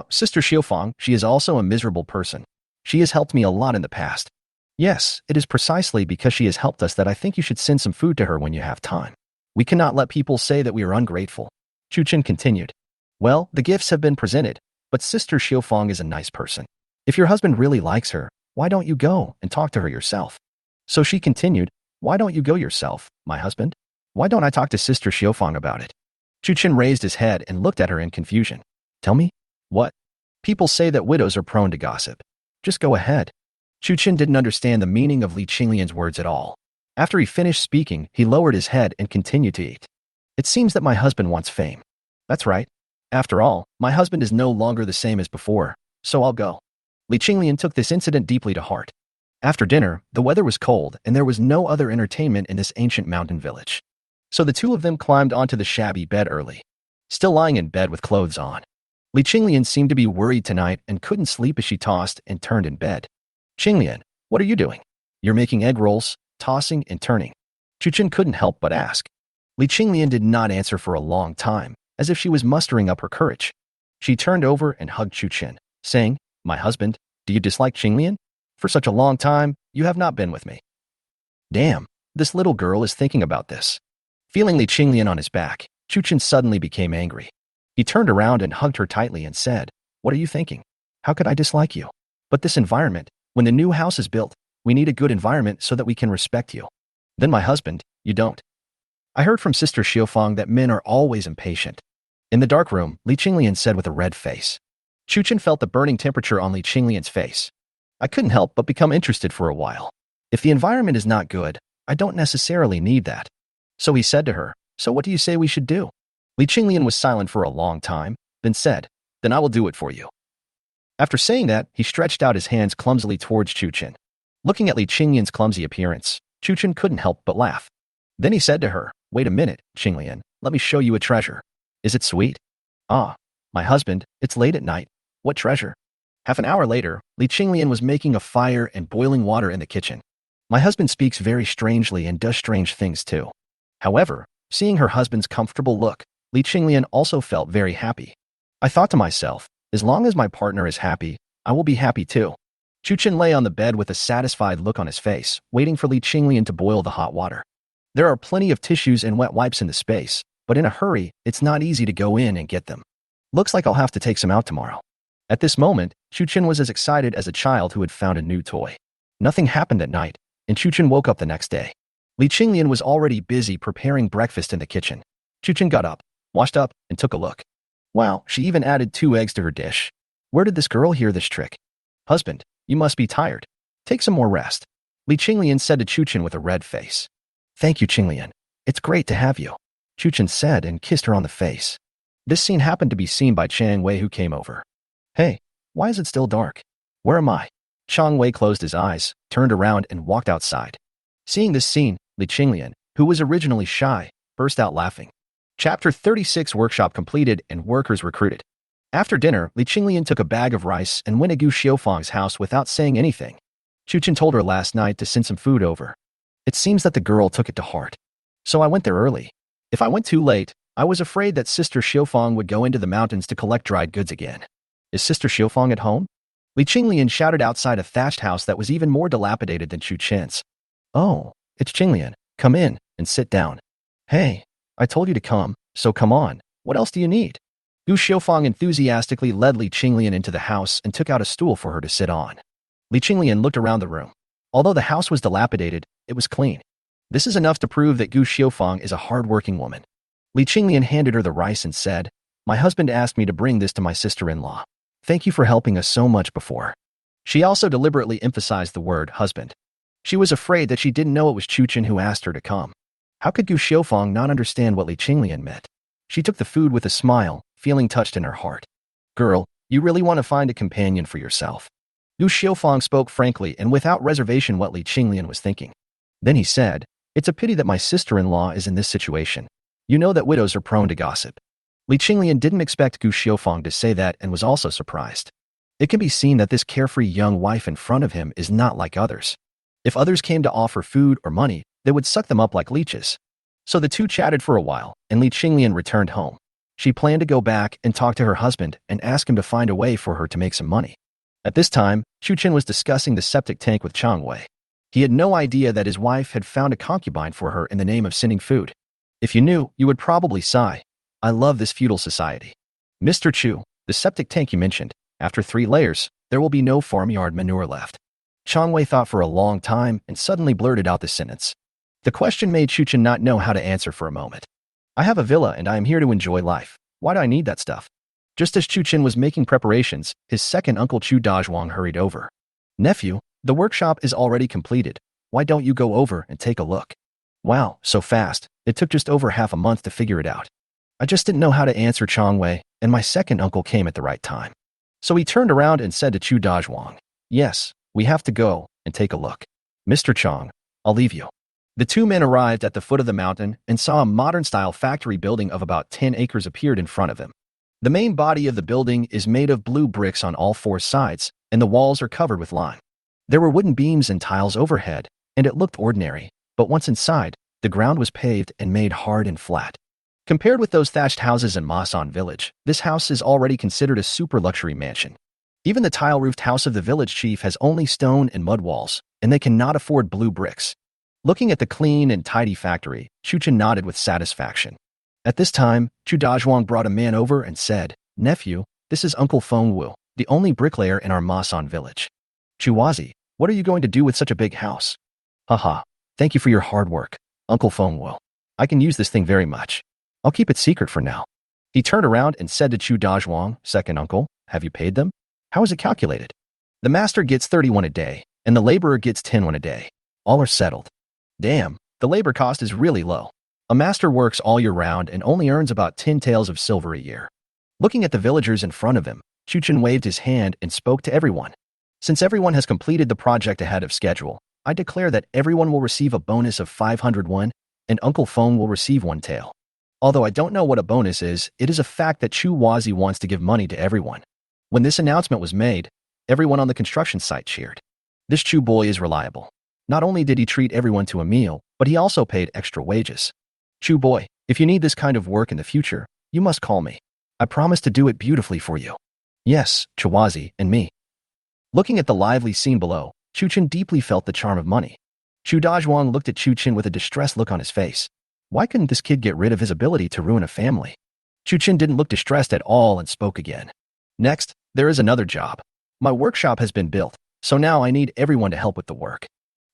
Sister Xiaofang, she is also a miserable person. She has helped me a lot in the past. Yes, it is precisely because she has helped us that I think you should send some food to her when you have time. We cannot let people say that we are ungrateful. Chuchen continued. Well, the gifts have been presented, but Sister Xiaofang is a nice person. If your husband really likes her, why don't you go and talk to her yourself? So she continued, why don't you go yourself, my husband? Why don't I talk to Sister Xiaofang about it? Chuchen raised his head and looked at her in confusion. Tell me? What? People say that widows are prone to gossip. Just go ahead. Chuchen didn't understand the meaning of Li Qinglian's words at all. After he finished speaking, he lowered his head and continued to eat. It seems that my husband wants fame. That's right. After all, my husband is no longer the same as before, so I'll go. Li Qinglian took this incident deeply to heart. After dinner, the weather was cold and there was no other entertainment in this ancient mountain village. So the 2 of them climbed onto the shabby bed early. Still lying in bed with clothes on. Li Qinglian seemed to be worried tonight and couldn't sleep as she tossed and turned in bed. Qinglian, what are you doing? You're making egg rolls, tossing and turning. Chuchen couldn't help but ask. Li Qinglian did not answer for a long time, as if she was mustering up her courage. She turned over and hugged Chuchen, saying, My husband, do you dislike Qinglian? For such a long time, you have not been with me. Damn, this little girl is thinking about this. Feeling Li Qinglian on his back, Chuchen suddenly became angry. He turned around and hugged her tightly and said, What are you thinking? How could I dislike you? But this environment, when the new house is built, we need a good environment so that we can respect you. Then my husband, you don't. I heard from Sister Xiaofang that men are always impatient. In the dark room, Li Qinglian said with a red face. Chuchen felt the burning temperature on Li Qinglian's face. I couldn't help but become interested for a while. If the environment is not good, I don't necessarily need that. So he said to her, So what do you say we should do? Li Qinglian was silent for a long time, then said, Then I will do it for you. After saying that, he stretched out his hands clumsily towards Chuchen. Looking at Li Qinglian's clumsy appearance, Chuchen couldn't help but laugh. Then he said to her, Wait a minute, Qinglian, let me show you a treasure. Is it sweet? Ah, my husband, it's late at night. What treasure? Half an hour later, Li Qinglian was making a fire and boiling water in the kitchen. My husband speaks very strangely and does strange things too. However, seeing her husband's comfortable look, Li Qinglian also felt very happy. I thought to myself, as long as my partner is happy, I will be happy too. Chuchen lay on the bed with a satisfied look on his face, waiting for Li Qinglian to boil the hot water. There are plenty of tissues and wet wipes in the space, but in a hurry, it's not easy to go in and get them. Looks like I'll have to take some out tomorrow. At this moment, Chuchen was as excited as a child who had found a new toy. Nothing happened at night, and Chuchen woke up the next day. Li Qinglian was already busy preparing breakfast in the kitchen. Chuchen got up, washed up, and took a look. Wow, she even added 2 eggs to her dish. Where did this girl hear this trick? Husband, you must be tired. Take some more rest. Li Qinglian said to Chuchen with a red face. Thank you, Qinglian. It's great to have you, Chuchen said and kissed her on the face. This scene happened to be seen by Chang Wei, who came over. Hey, why is it still dark? Where am I? Chang Wei closed his eyes, turned around, and walked outside. Seeing this scene, Li Qinglian, who was originally shy, burst out laughing. Chapter 36 Workshop completed and workers recruited. After dinner, Li Qinglian took a bag of rice and went to Gu Xiufang's house without saying anything. Chuchen told her last night to send some food over. It seems that the girl took it to heart. So I went there early. If I went too late, I was afraid that Sister Xiufang would go into the mountains to collect dried goods again. Is Sister Xiufang at home? Li Qinglian shouted outside a thatched house that was even more dilapidated than Chuchen's. Oh, it's Qinglian. Come in and sit down. Hey, I told you to come, so come on. What else do you need? Gu Xiufang enthusiastically led Li Qinglian into the house and took out a stool for her to sit on. Li Qinglian looked around the room. Although the house was dilapidated, it was clean. This is enough to prove that Gu Xiufang is a hard-working woman. Li Qinglian handed her the rice and said, My husband asked me to bring this to my sister-in-law. Thank you for helping us so much before. She also deliberately emphasized the word husband. She was afraid that she didn't know it was Chuchen who asked her to come. How could Gu Xiufang not understand what Li Qinglian meant? She took the food with a smile, feeling touched in her heart. Girl, you really want to find a companion for yourself. Gu Xiufang spoke frankly and without reservation what Li Qinglian was thinking. Then he said, It's a pity that my sister-in-law is in this situation. You know that widows are prone to gossip. Li Qinglian didn't expect Gu Xiufang to say that and was also surprised. It can be seen that this carefree young wife in front of him is not like others. If others came to offer food or money, they would suck them up like leeches. So the two chatted for a while, and Li Qinglian returned home. She planned to go back and talk to her husband and ask him to find a way for her to make some money. At this time, Chuchen was discussing the septic tank with Chang Wei. He had no idea that his wife had found a concubine for her in the name of sending food. If you knew, you would probably sigh. I love this feudal society. Mr. Chu, the septic tank you mentioned, after 3 layers, there will be no farmyard manure left. Chang Wei thought for a long time and suddenly blurted out the sentence. The question made Chuchen not know how to answer for a moment. I have a villa and I am here to enjoy life. Why do I need that stuff? Just as Chuchen was making preparations, his second uncle Chu Dazhuang hurried over. Nephew, the workshop is already completed. Why don't you go over and take a look? Wow, so fast. It took just over half a month to figure it out. I just didn't know how to answer Chang Wei, and my second uncle came at the right time. So he turned around and said to Chu Dazhuang, Yes, we have to go and take a look. Mr. Chang, I'll leave you. The 2 men arrived at the foot of the mountain and saw a modern-style factory building of about 10 acres appeared in front of him. The main body of the building is made of blue bricks on all 4 sides, and the walls are covered with lime. There were wooden beams and tiles overhead, and it looked ordinary, but once inside, the ground was paved and made hard and flat. Compared with those thatched houses in Masan village, this house is already considered a super luxury mansion. Even the tile-roofed house of the village chief has only stone and mud walls, and they cannot afford blue bricks. Looking at the clean and tidy factory, Chuchen nodded with satisfaction. At this time, Chu Dazhuang brought a man over and said, Nephew, this is Uncle Feng Wu, the only bricklayer in our Masan village. Chuwazi, what are you going to do with such a big house? Haha, thank you for your hard work, Uncle Feng Wu. I can use this thing very much. I'll keep it secret for now. He turned around and said to Chu Dazhuang, Second uncle, have you paid them? How is it calculated? The master gets 31 a day, and the laborer gets 10 a day. All are settled. Damn, the labor cost is really low. A master works all year round and only earns about 10 taels of silver a year. Looking at the villagers in front of him, Chuchen waved his hand and spoke to everyone. Since everyone has completed the project ahead of schedule, I declare that everyone will receive a bonus of 500 won, and Uncle Feng will receive 1 tael. Although I don't know what a bonus is, it is a fact that Chu Wazi wants to give money to everyone. When this announcement was made, everyone on the construction site cheered. This Chu boy is reliable. Not only did he treat everyone to a meal, but he also paid extra wages. Chu boy, if you need this kind of work in the future, you must call me. I promise to do it beautifully for you. Yes, Chuwazi and me. Looking at the lively scene below, Chuchen deeply felt the charm of money. Chu Dazhuang looked at Chuchen with a distressed look on his face. Why couldn't this kid get rid of his ability to ruin a family? Chuchin didn't look distressed at all and spoke again. Next, there is another job. My workshop has been built, so now I need everyone to help with the work.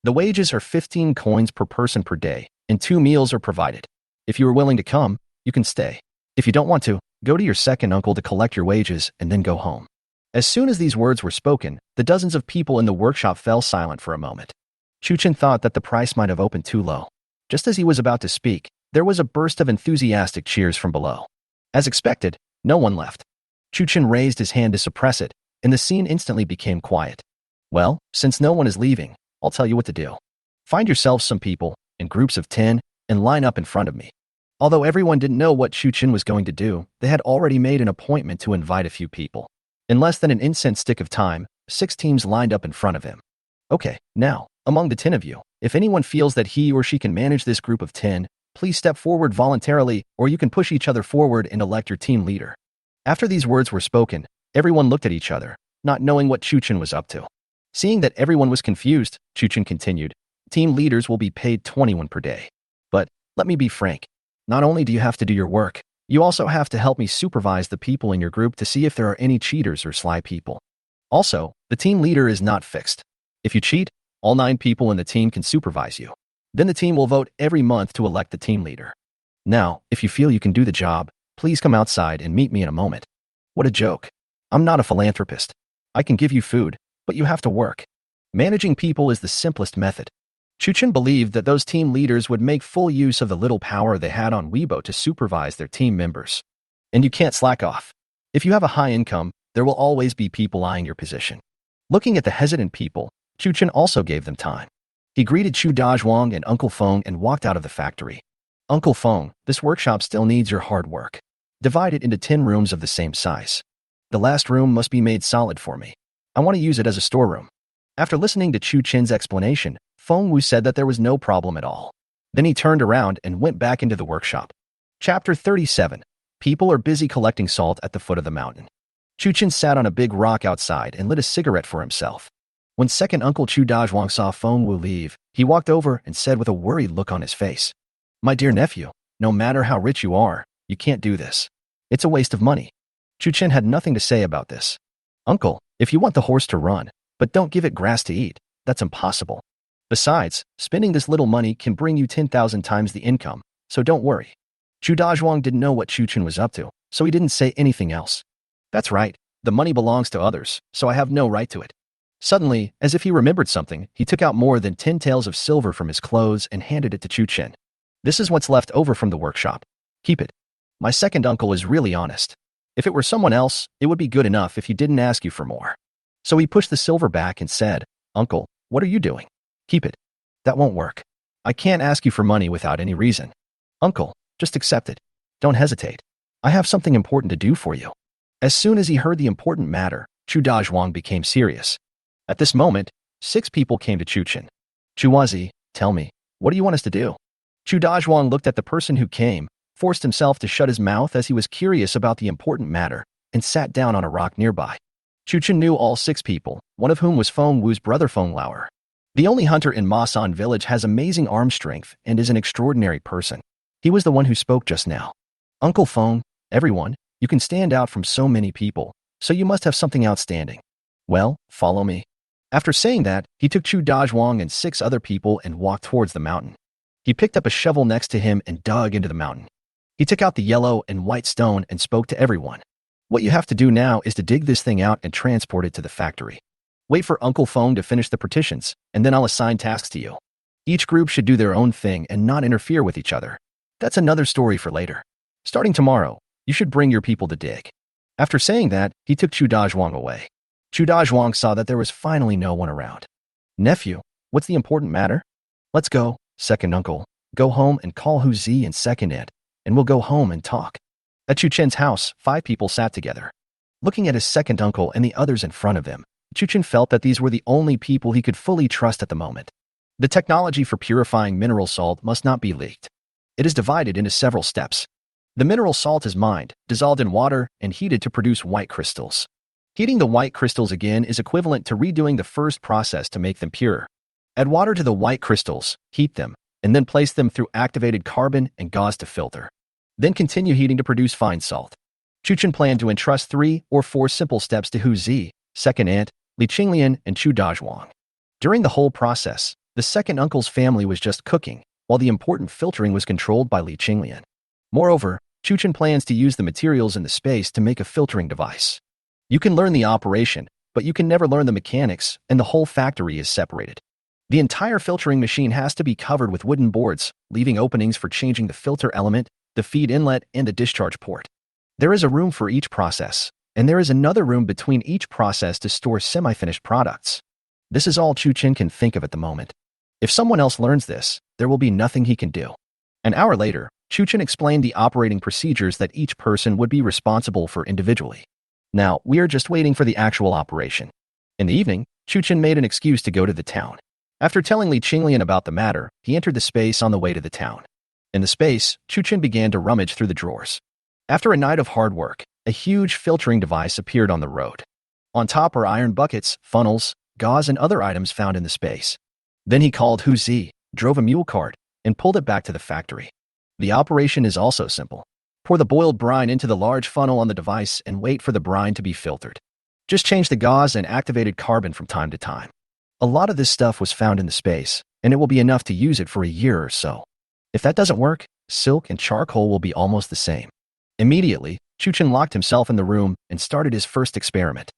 The wages are 15 coins per person per day, and 2 meals are provided. If you are willing to come, you can stay. If you don't want to, go to your second uncle to collect your wages and then go home. As soon as these words were spoken, the dozens of people in the workshop fell silent for a moment. Chuchin thought that the price might have opened too low. Just as he was about to speak, there was a burst of enthusiastic cheers from below. As expected, no one left. Chuchin raised his hand to suppress it, and the scene instantly became quiet. Well, since no one is leaving, I'll tell you what to do. Find yourselves some people, in groups of 10, and line up in front of me. Although everyone didn't know what Chuchin was going to do, they had already made an appointment to invite a few people. In less than an incense stick of time, 6 teams lined up in front of him. Okay, now, among the 10 of you, if anyone feels that he or she can manage this group of 10, please step forward voluntarily, or you can push each other forward and elect your team leader. After these words were spoken, everyone looked at each other, not knowing what Chuchin was up to. Seeing that everyone was confused, Chuchin continued, team leaders will be paid 21 per day. But, let me be frank, not only do you have to do your work, you also have to help me supervise the people in your group to see if there are any cheaters or sly people. Also, the team leader is not fixed. If you cheat, all 9 people in the team can supervise you. Then the team will vote every month to elect the team leader. Now, if you feel you can do the job, please come outside and meet me in a moment. What a joke. I'm not a philanthropist. I can give you food, but you have to work. Managing people is the simplest method. Chuchin believed that those team leaders would make full use of the little power they had on Weibo to supervise their team members. And you can't slack off. If you have a high income, there will always be people eyeing your position. Looking at the hesitant people, Chuchin also gave them time. He greeted Chu Dazhuang and Uncle Feng and walked out of the factory. Uncle Feng, this workshop still needs your hard work. Divide it into 10 rooms of the same size. The last room must be made solid for me. I want to use it as a storeroom. After listening to Chuchin's explanation, Feng Wu said that there was no problem at all. Then he turned around and went back into the workshop. Chapter 37. People are busy collecting salt at the foot of the mountain. Chuchin sat on a big rock outside and lit a cigarette for himself. When second Uncle Chu Dazhuang saw Feng Wu leave, he walked over and said with a worried look on his face, "My dear nephew, no matter how rich you are, you can't do this. It's a waste of money." Chuchin had nothing to say about this. "Uncle, if you want the horse to run, but don't give it grass to eat, that's impossible. Besides, spending this little money can bring you 10,000 times the income, so don't worry." Chu Dazhuang didn't know what Chuchin was up to, so he didn't say anything else. "That's right, the money belongs to others, so I have no right to it." Suddenly, as if he remembered something, he took out more than 10 taels of silver from his clothes and handed it to Chuchin. "This is what's left over from the workshop. Keep it. My second uncle is really honest. If it were someone else, it would be good enough if he didn't ask you for more." So he pushed the silver back and said, "Uncle, what are you doing? Keep it. That won't work. I can't ask you for money without any reason. Uncle, just accept it. Don't hesitate. I have something important to do for you." As soon as he heard the important matter, Chu Dazhuang became serious. At this moment, 6 people came to Chuchin. "Chuwazi, tell me, what do you want us to do?" Chu Dazhuang looked at the person who came, forced himself to shut his mouth as he was curious about the important matter, and sat down on a rock nearby. Chuchin knew all 6 people, one of whom was Feng Wu's brother Feng Lauer. The only hunter in Masan village has amazing arm strength and is an extraordinary person. He was the one who spoke just now. "Uncle Feng, everyone, you can stand out from so many people, so you must have something outstanding. Well, follow me." After saying that, he took Chu Dazhuang and 6 other people and walked towards the mountain. He picked up a shovel next to him and dug into the mountain. He took out the yellow and white stone and spoke to everyone. "What you have to do now is to dig this thing out and transport it to the factory. Wait for Uncle Feng to finish the partitions, and then I'll assign tasks to you. Each group should do their own thing and not interfere with each other. That's another story for later. Starting tomorrow, you should bring your people to dig." After saying that, he took Chu Dazhuang away. Chu Dazhuang saw that there was finally no one around. "Nephew, what's the important matter?" "Let's go, second uncle. Go home and call Hu Zi and second aunt, and we'll go home and talk." At Chuchin's house, 5 people sat together. Looking at his second uncle and the others in front of him, Chuchin felt that these were the only people he could fully trust at the moment. The technology for purifying mineral salt must not be leaked. It is divided into several steps. The mineral salt is mined, dissolved in water, and heated to produce white crystals. Heating the white crystals again is equivalent to redoing the first process to make them pure. Add water to the white crystals, heat them, and then place them through activated carbon and gauze to filter. Then continue heating to produce fine salt. Chuchen planned to entrust 3 or 4 simple steps to Hu Zi, second aunt, Li Qinglian, and Chu Dazhuang. During the whole process, the second uncle's family was just cooking, while the important filtering was controlled by Li Qinglian. Moreover, Chuchen plans to use the materials in the space to make a filtering device. You can learn the operation, but you can never learn the mechanics, and the whole factory is separated. The entire filtering machine has to be covered with wooden boards, leaving openings for changing the filter element, the feed inlet, and the discharge port. There is a room for each process, and there is another room between each process to store semi-finished products. This is all Chuchen can think of at the moment. If someone else learns this, there will be nothing he can do. An hour later, Chuchen explained the operating procedures that each person would be responsible for individually. Now, we are just waiting for the actual operation. In the evening, Chuchen made an excuse to go to the town. After telling Li Qinglian about the matter, he entered the space on the way to the town. In the space, Chuchen began to rummage through the drawers. After a night of hard work, a huge filtering device appeared on the road. On top are iron buckets, funnels, gauze, and other items found in the space. Then he called Hu Zi, drove a mule cart, and pulled it back to the factory. The operation is also simple. Pour the boiled brine into the large funnel on the device and wait for the brine to be filtered. Just change the gauze and activated carbon from time to time. A lot of this stuff was found in the space, and it will be enough to use it for a year or so. If that doesn't work, silk and charcoal will be almost the same. Immediately, Chuchen locked himself in the room and started his first experiment.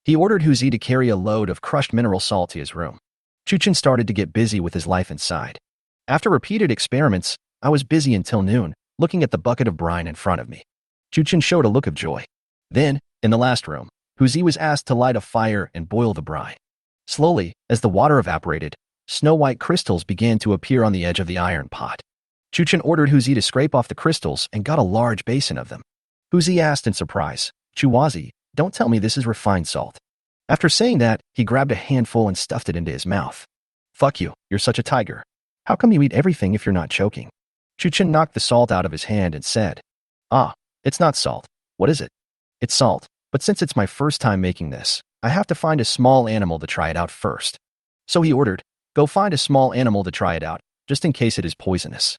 He ordered Hu Zi to carry a load of crushed mineral salt to his room. Chuchen started to get busy with his life inside. After repeated experiments, I was busy until noon, looking at the bucket of brine in front of me. Chuchen showed a look of joy. Then, in the last room, Hu Zi was asked to light a fire and boil the brine. Slowly, as the water evaporated, snow-white crystals began to appear on the edge of the iron pot. Chuchen ordered Hu Zi to scrape off the crystals and got a large basin of them. Hu Zi asked in surprise, "Chuwazi, don't tell me this is refined salt." After saying that, he grabbed a handful and stuffed it into his mouth. "Fuck you, you're such a tiger. How come you eat everything if you're not choking?" Chuchen knocked the salt out of his hand and said, "Ah, it's not salt. What is it?" "It's salt, but since it's my first time making this, I have to find a small animal to try it out first." So he ordered, "Go find a small animal to try it out, just in case it is poisonous."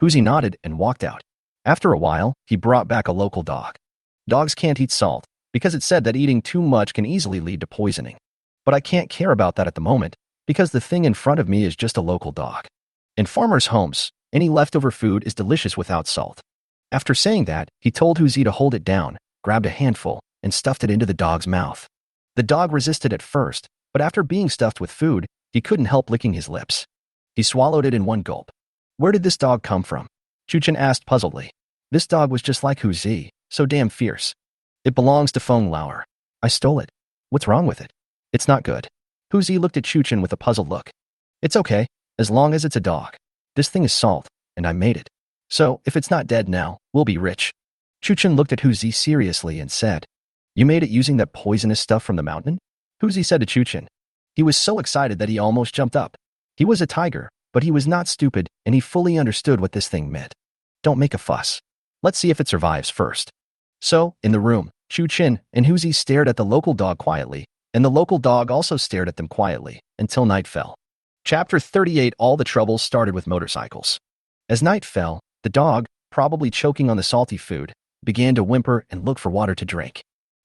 Hu Zi nodded and walked out. After a while, he brought back a local dog. Dogs can't eat salt, because it said that eating too much can easily lead to poisoning. But I can't care about that at the moment, because the thing in front of me is just a local dog. In farmers' homes, any leftover food is delicious without salt. After saying that, he told Hu Zi to hold it down, grabbed a handful, and stuffed it into the dog's mouth. The dog resisted at first, but after being stuffed with food, he couldn't help licking his lips. He swallowed it in one gulp. "Where did this dog come from?" Chuchen asked puzzledly. "This dog was just like Hu Zi, so damn fierce." "It belongs to Feng Lauer. I stole it. What's wrong with it?" "It's not good." Hu Zi looked at Chuchen with a puzzled look. "It's okay, as long as it's a dog. This thing is salt, and I made it. So, if it's not dead now, we'll be rich." Chuchen looked at Hu Zi seriously and said, "You made it using that poisonous stuff from the mountain?" Hu Zi said to Chuchen. He was so excited that he almost jumped up. He was a tiger, but he was not stupid, and he fully understood what this thing meant. "Don't make a fuss. Let's see if it survives first." So, in the room, Chuchen and Hu Zi stared at the local dog quietly, and the local dog also stared at them quietly, until night fell. Chapter 38. All the troubles started with motorcycles. As night fell, the dog, probably choking on the salty food, began to whimper and look for water to drink.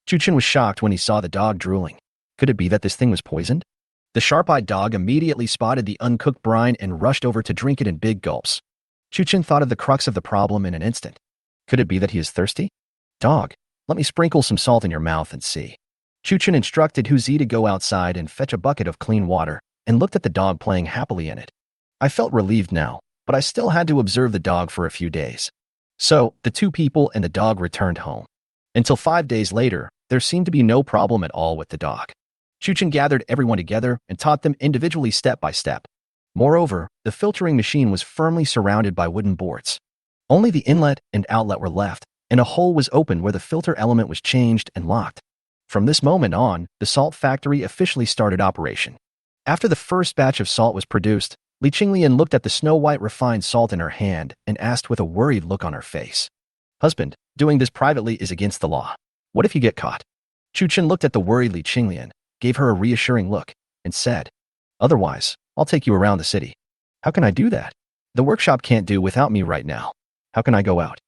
Chuchen was shocked when he saw the dog drooling. Could it be that this thing was poisoned? The sharp-eyed dog immediately spotted the uncooked brine and rushed over to drink it in big gulps. Chuchen thought of the crux of the problem in an instant. Could it be that he is thirsty? "Dog, let me sprinkle some salt in your mouth and see." Chuchen instructed Hu Zi to go outside and fetch a bucket of clean water, and looked at the dog playing happily in it. I felt relieved now, but I still had to observe the dog for a few days. So, the two people and the dog returned home. Until 5 days later, there seemed to be no problem at all with the dog. Chuchen gathered everyone together and taught them individually step by step. Moreover, the filtering machine was firmly surrounded by wooden boards. Only the inlet and outlet were left, and a hole was opened where the filter element was changed and locked. From this moment on, the salt factory officially started operation. After the first batch of salt was produced, Li Qinglian looked at the snow-white refined salt in her hand and asked with a worried look on her face, "Husband, doing this privately is against the law. What if you get caught?" Chuchen looked at the worried Li Qinglian, gave her a reassuring look, and said, "Otherwise, I'll take you around the city." "How can I do that?" The workshop can't do without me right now. How can I go out?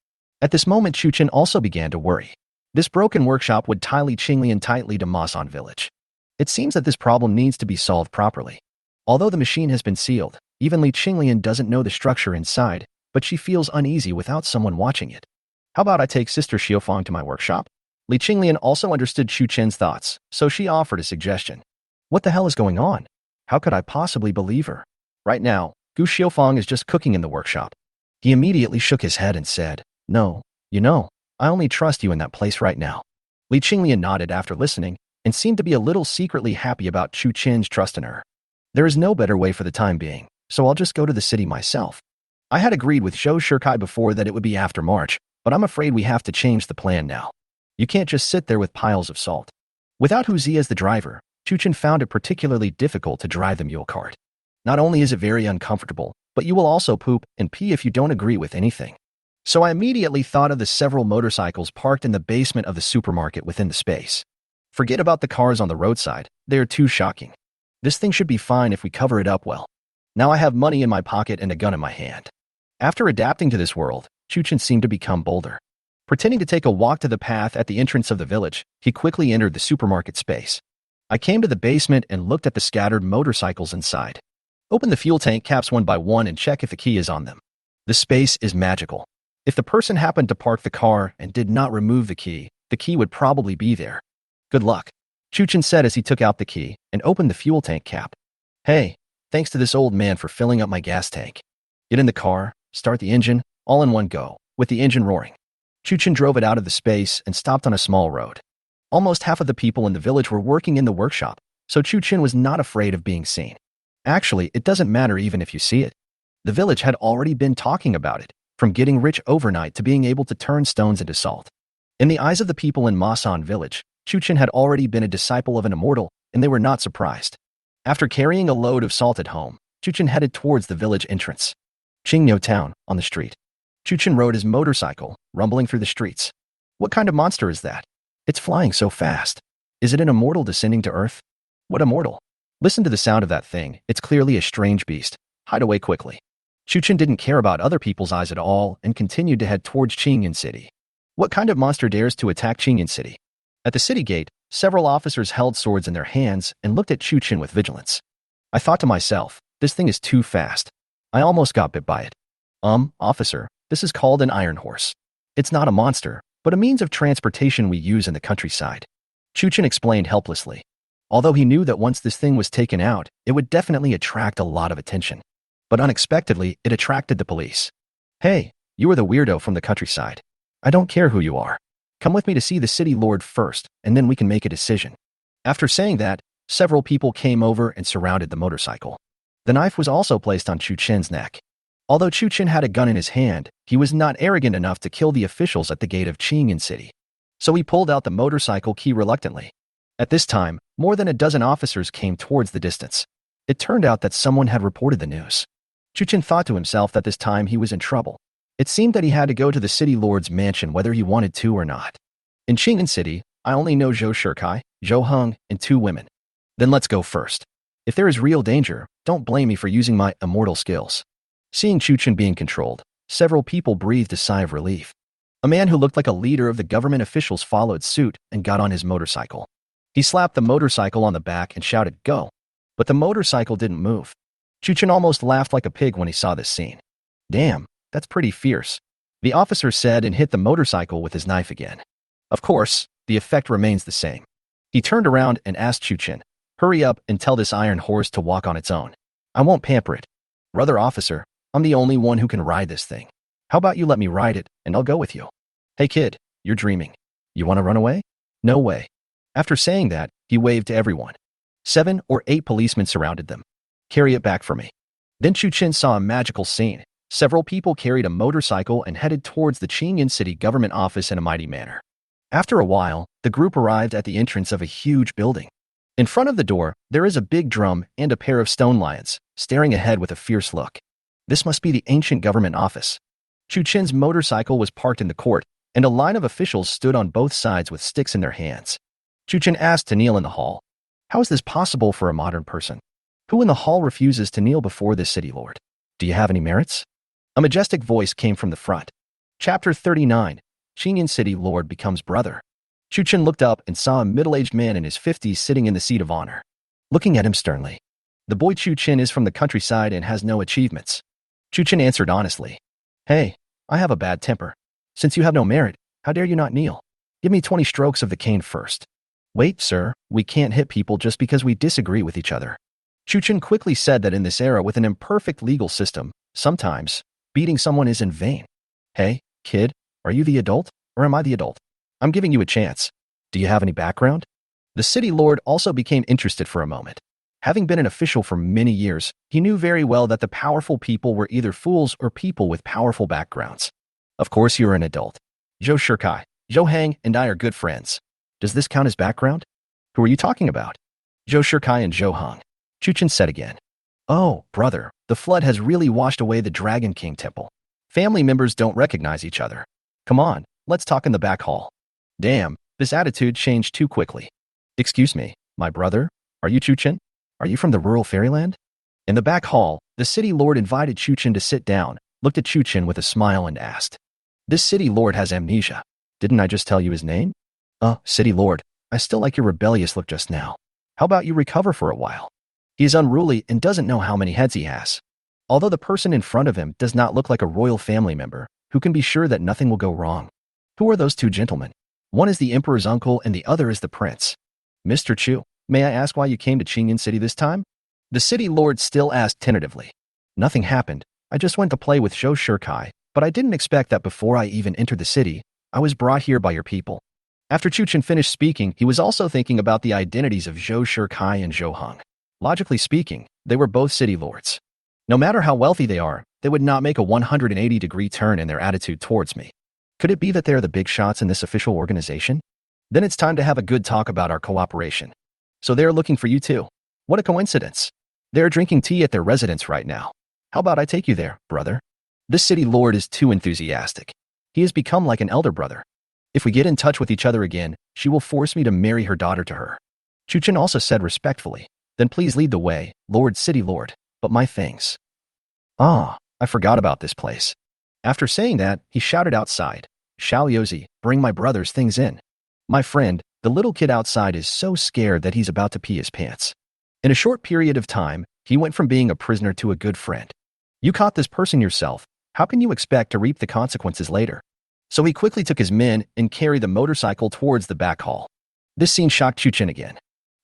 At this moment, Chuchen also began to worry. This broken workshop would tie Li Qinglian tightly to Masan village. It seems that this problem needs to be solved properly. Although the machine has been sealed, even Li Qinglian doesn't know the structure inside, but she feels uneasy without someone watching it. How about I take Sister Xiaofang to my workshop? Li Qinglian also understood Chuchen's thoughts, so she offered a suggestion. What the hell is going on? How could I possibly believe her? Right now, Gu Xiaofang is just cooking in the workshop. He immediately shook his head and said, No, I only trust you in that place right now. Li Qinglian nodded after listening and seemed to be a little secretly happy about Chuchen's trust in her. There is no better way for the time being, so I'll just go to the city myself. I had agreed with Zhou Shikai before that it would be after March, but I'm afraid we have to change the plan now. You can't just sit there with piles of salt. Without Hu Zi as the driver, Chuchen found it particularly difficult to drive the mule cart. Not only is it very uncomfortable, but you will also poop and pee if you don't agree with anything. So I immediately thought of the several motorcycles parked in the basement of the supermarket within the space. Forget about the cars on the roadside, they are too shocking. This thing should be fine if we cover it up well. Now I have money in my pocket and a gun in my hand. After adapting to this world, Chuchen seemed to become bolder. Pretending to take a walk to the path at the entrance of the village, he quickly entered the supermarket space. I came to the basement and looked at the scattered motorcycles inside. Open the fuel tank caps one by one and check if the key is on them. The space is magical. If the person happened to park the car and did not remove the key would probably be there. Good luck, Chuchen said as he took out the key and opened the fuel tank cap. Hey, thanks to this old man for filling up my gas tank. Get in the car, start the engine, all in one go, with the engine roaring. Chuchen drove it out of the space and stopped on a small road. Almost half of the people in the village were working in the workshop, so Chuchen was not afraid of being seen. Actually, it doesn't matter even if you see it. The village had already been talking about it, from getting rich overnight to being able to turn stones into salt. In the eyes of the people in Masan village, Chuchen had already been a disciple of an immortal, and they were not surprised. After carrying a load of salt at home, Chuchen headed towards the village entrance. Qingniu town, on the street. Chuchen rode his motorcycle, rumbling through the streets. What kind of monster is that? It's flying so fast. Is it an immortal descending to earth? What immortal? Listen to the sound of that thing. It's clearly a strange beast. Hide away quickly. Chuchen didn't care about other people's eyes at all and continued to head towards Qingyan City. What kind of monster dares to attack Qingyan City? At the city gate, several officers held swords in their hands and looked at Chuchen with vigilance. I thought to myself, this thing is too fast. I almost got bit by it. Officer, this is called an iron horse. It's not a monster, but a means of transportation we use in the countryside. Chuchen explained helplessly. Although he knew that once this thing was taken out, it would definitely attract a lot of attention. But unexpectedly, it attracted the police. Hey, you are the weirdo from the countryside. I don't care who you are. Come with me to see the city lord first, and then we can make a decision. After saying that, several people came over and surrounded the motorcycle. The knife was also placed on Chuchen's neck. Although Chuchen had a gun in his hand, he was not arrogant enough to kill the officials at the gate of Qingyan City. So he pulled out the motorcycle key reluctantly. At this time, more than a dozen officers came towards the distance. It turned out that someone had reported the news. Chuchen thought to himself that this time he was in trouble. It seemed that he had to go to the city lord's mansion whether he wanted to or not. In Qingyan City, I only know Zhou Shikai, Zhou Heng, and 2 women. Then let's go first. If there is real danger, don't blame me for using my immortal skills. Seeing Chuchen being controlled, several people breathed a sigh of relief. A man who looked like a leader of the government officials followed suit and got on his motorcycle. He slapped the motorcycle on the back and shouted, "Go!" But the motorcycle didn't move. Chuchen almost laughed like a pig when he saw this scene. Damn, that's pretty fierce, the officer said and hit the motorcycle with his knife again. Of course, the effect remains the same. He turned around and asked Chuchen, "Hurry up and tell this iron horse to walk on its own. I won't pamper it. Brother officer, I'm the only one who can ride this thing. How about you let me ride it, and I'll go with you?" "Hey kid, you're dreaming. You want to run away?" "No way." After saying that, he waved to everyone. 7 or 8 policemen surrounded them. "Carry it back for me." Then Chuchen saw a magical scene. Several people carried a motorcycle and headed towards the Qingyan City government office in a mighty manner. After a while, the group arrived at the entrance of a huge building. In front of the door, there is a big drum and a pair of stone lions, staring ahead with a fierce look. This must be the ancient government office. Chuchen's motorcycle was parked in the court, and a line of officials stood on both sides with sticks in their hands. Chuchen asked to kneel in the hall. How is this possible for a modern person? Who in the hall refuses to kneel before this city lord? Do you have any merits? A majestic voice came from the front. Chapter 39. Qingyan City Lord becomes brother. Chu Chen looked up and saw a middle-aged man in his 50s sitting in the seat of honor, looking at him sternly. The boy Chu Chen is from the countryside and has no achievements. Chu Chen answered honestly. Hey, I have a bad temper. Since you have no merit, how dare you not kneel? Give me 20 strokes of the cane first. Wait, sir, we can't hit people just because we disagree with each other. Chu Chen quickly said that in this era with an imperfect legal system, sometimes beating someone is in vain. Hey, kid, are you the adult, or am I the adult? I'm giving you a chance. Do you have any background? The city lord also became interested for a moment. Having been an official for many years, he knew very well that the powerful people were either fools or people with powerful backgrounds. Of course you're an adult. Zhou Shikai, Zhou Hang, and I are good friends. Does this count as background? Who are you talking about? Zhou Shikai and Zhou Hang. Chu Chen said again. Oh, brother, the flood has really washed away the Dragon King temple. Family members don't recognize each other. Come on, let's talk in the back hall. Damn, this attitude changed too quickly. Excuse me, my brother? Are you Chu Chen? Are you from the rural fairyland? In the back hall, the city lord invited Chu Chen to sit down, looked at Chu Chen with a smile and asked. This city lord has amnesia. Didn't I just tell you his name? City lord, I still like your rebellious look just now. How about you recover for a while? He is unruly and doesn't know how many heads he has. Although the person in front of him does not look like a royal family member, who can be sure that nothing will go wrong? Who are those two gentlemen? One is the emperor's uncle and the other is the prince. Mr. Chu, may I ask why you came to Qingyan City this time? The city lord still asked tentatively. Nothing happened. I just went to play with Zhou Shikai, but I didn't expect that before I even entered the city, I was brought here by your people. After Chu Chen finished speaking, he was also thinking about the identities of Zhou Shikai and Zhou Hang. Logically speaking, they were both city lords. No matter how wealthy they are, they would not make a 180-degree turn in their attitude towards me. Could it be that they're the big shots in this official organization? Then it's time to have a good talk about our cooperation. So they're looking for you too. What a coincidence. They're drinking tea at their residence right now. How about I take you there, brother? This city lord is too enthusiastic. He has become like an elder brother. If we get in touch with each other again, she will force me to marry her daughter to her. Chu Chen also said respectfully, then please lead the way, Lord City Lord, but my things. I forgot about this place. After saying that, he shouted outside, Xiao Yozi, bring my brother's things in. My friend, the little kid outside is so scared that he's about to pee his pants. In a short period of time, he went from being a prisoner to a good friend. You caught this person yourself. How can you expect to reap the consequences later? So he quickly took his men and carried the motorcycle towards the back hall. This scene shocked Chu Chen again.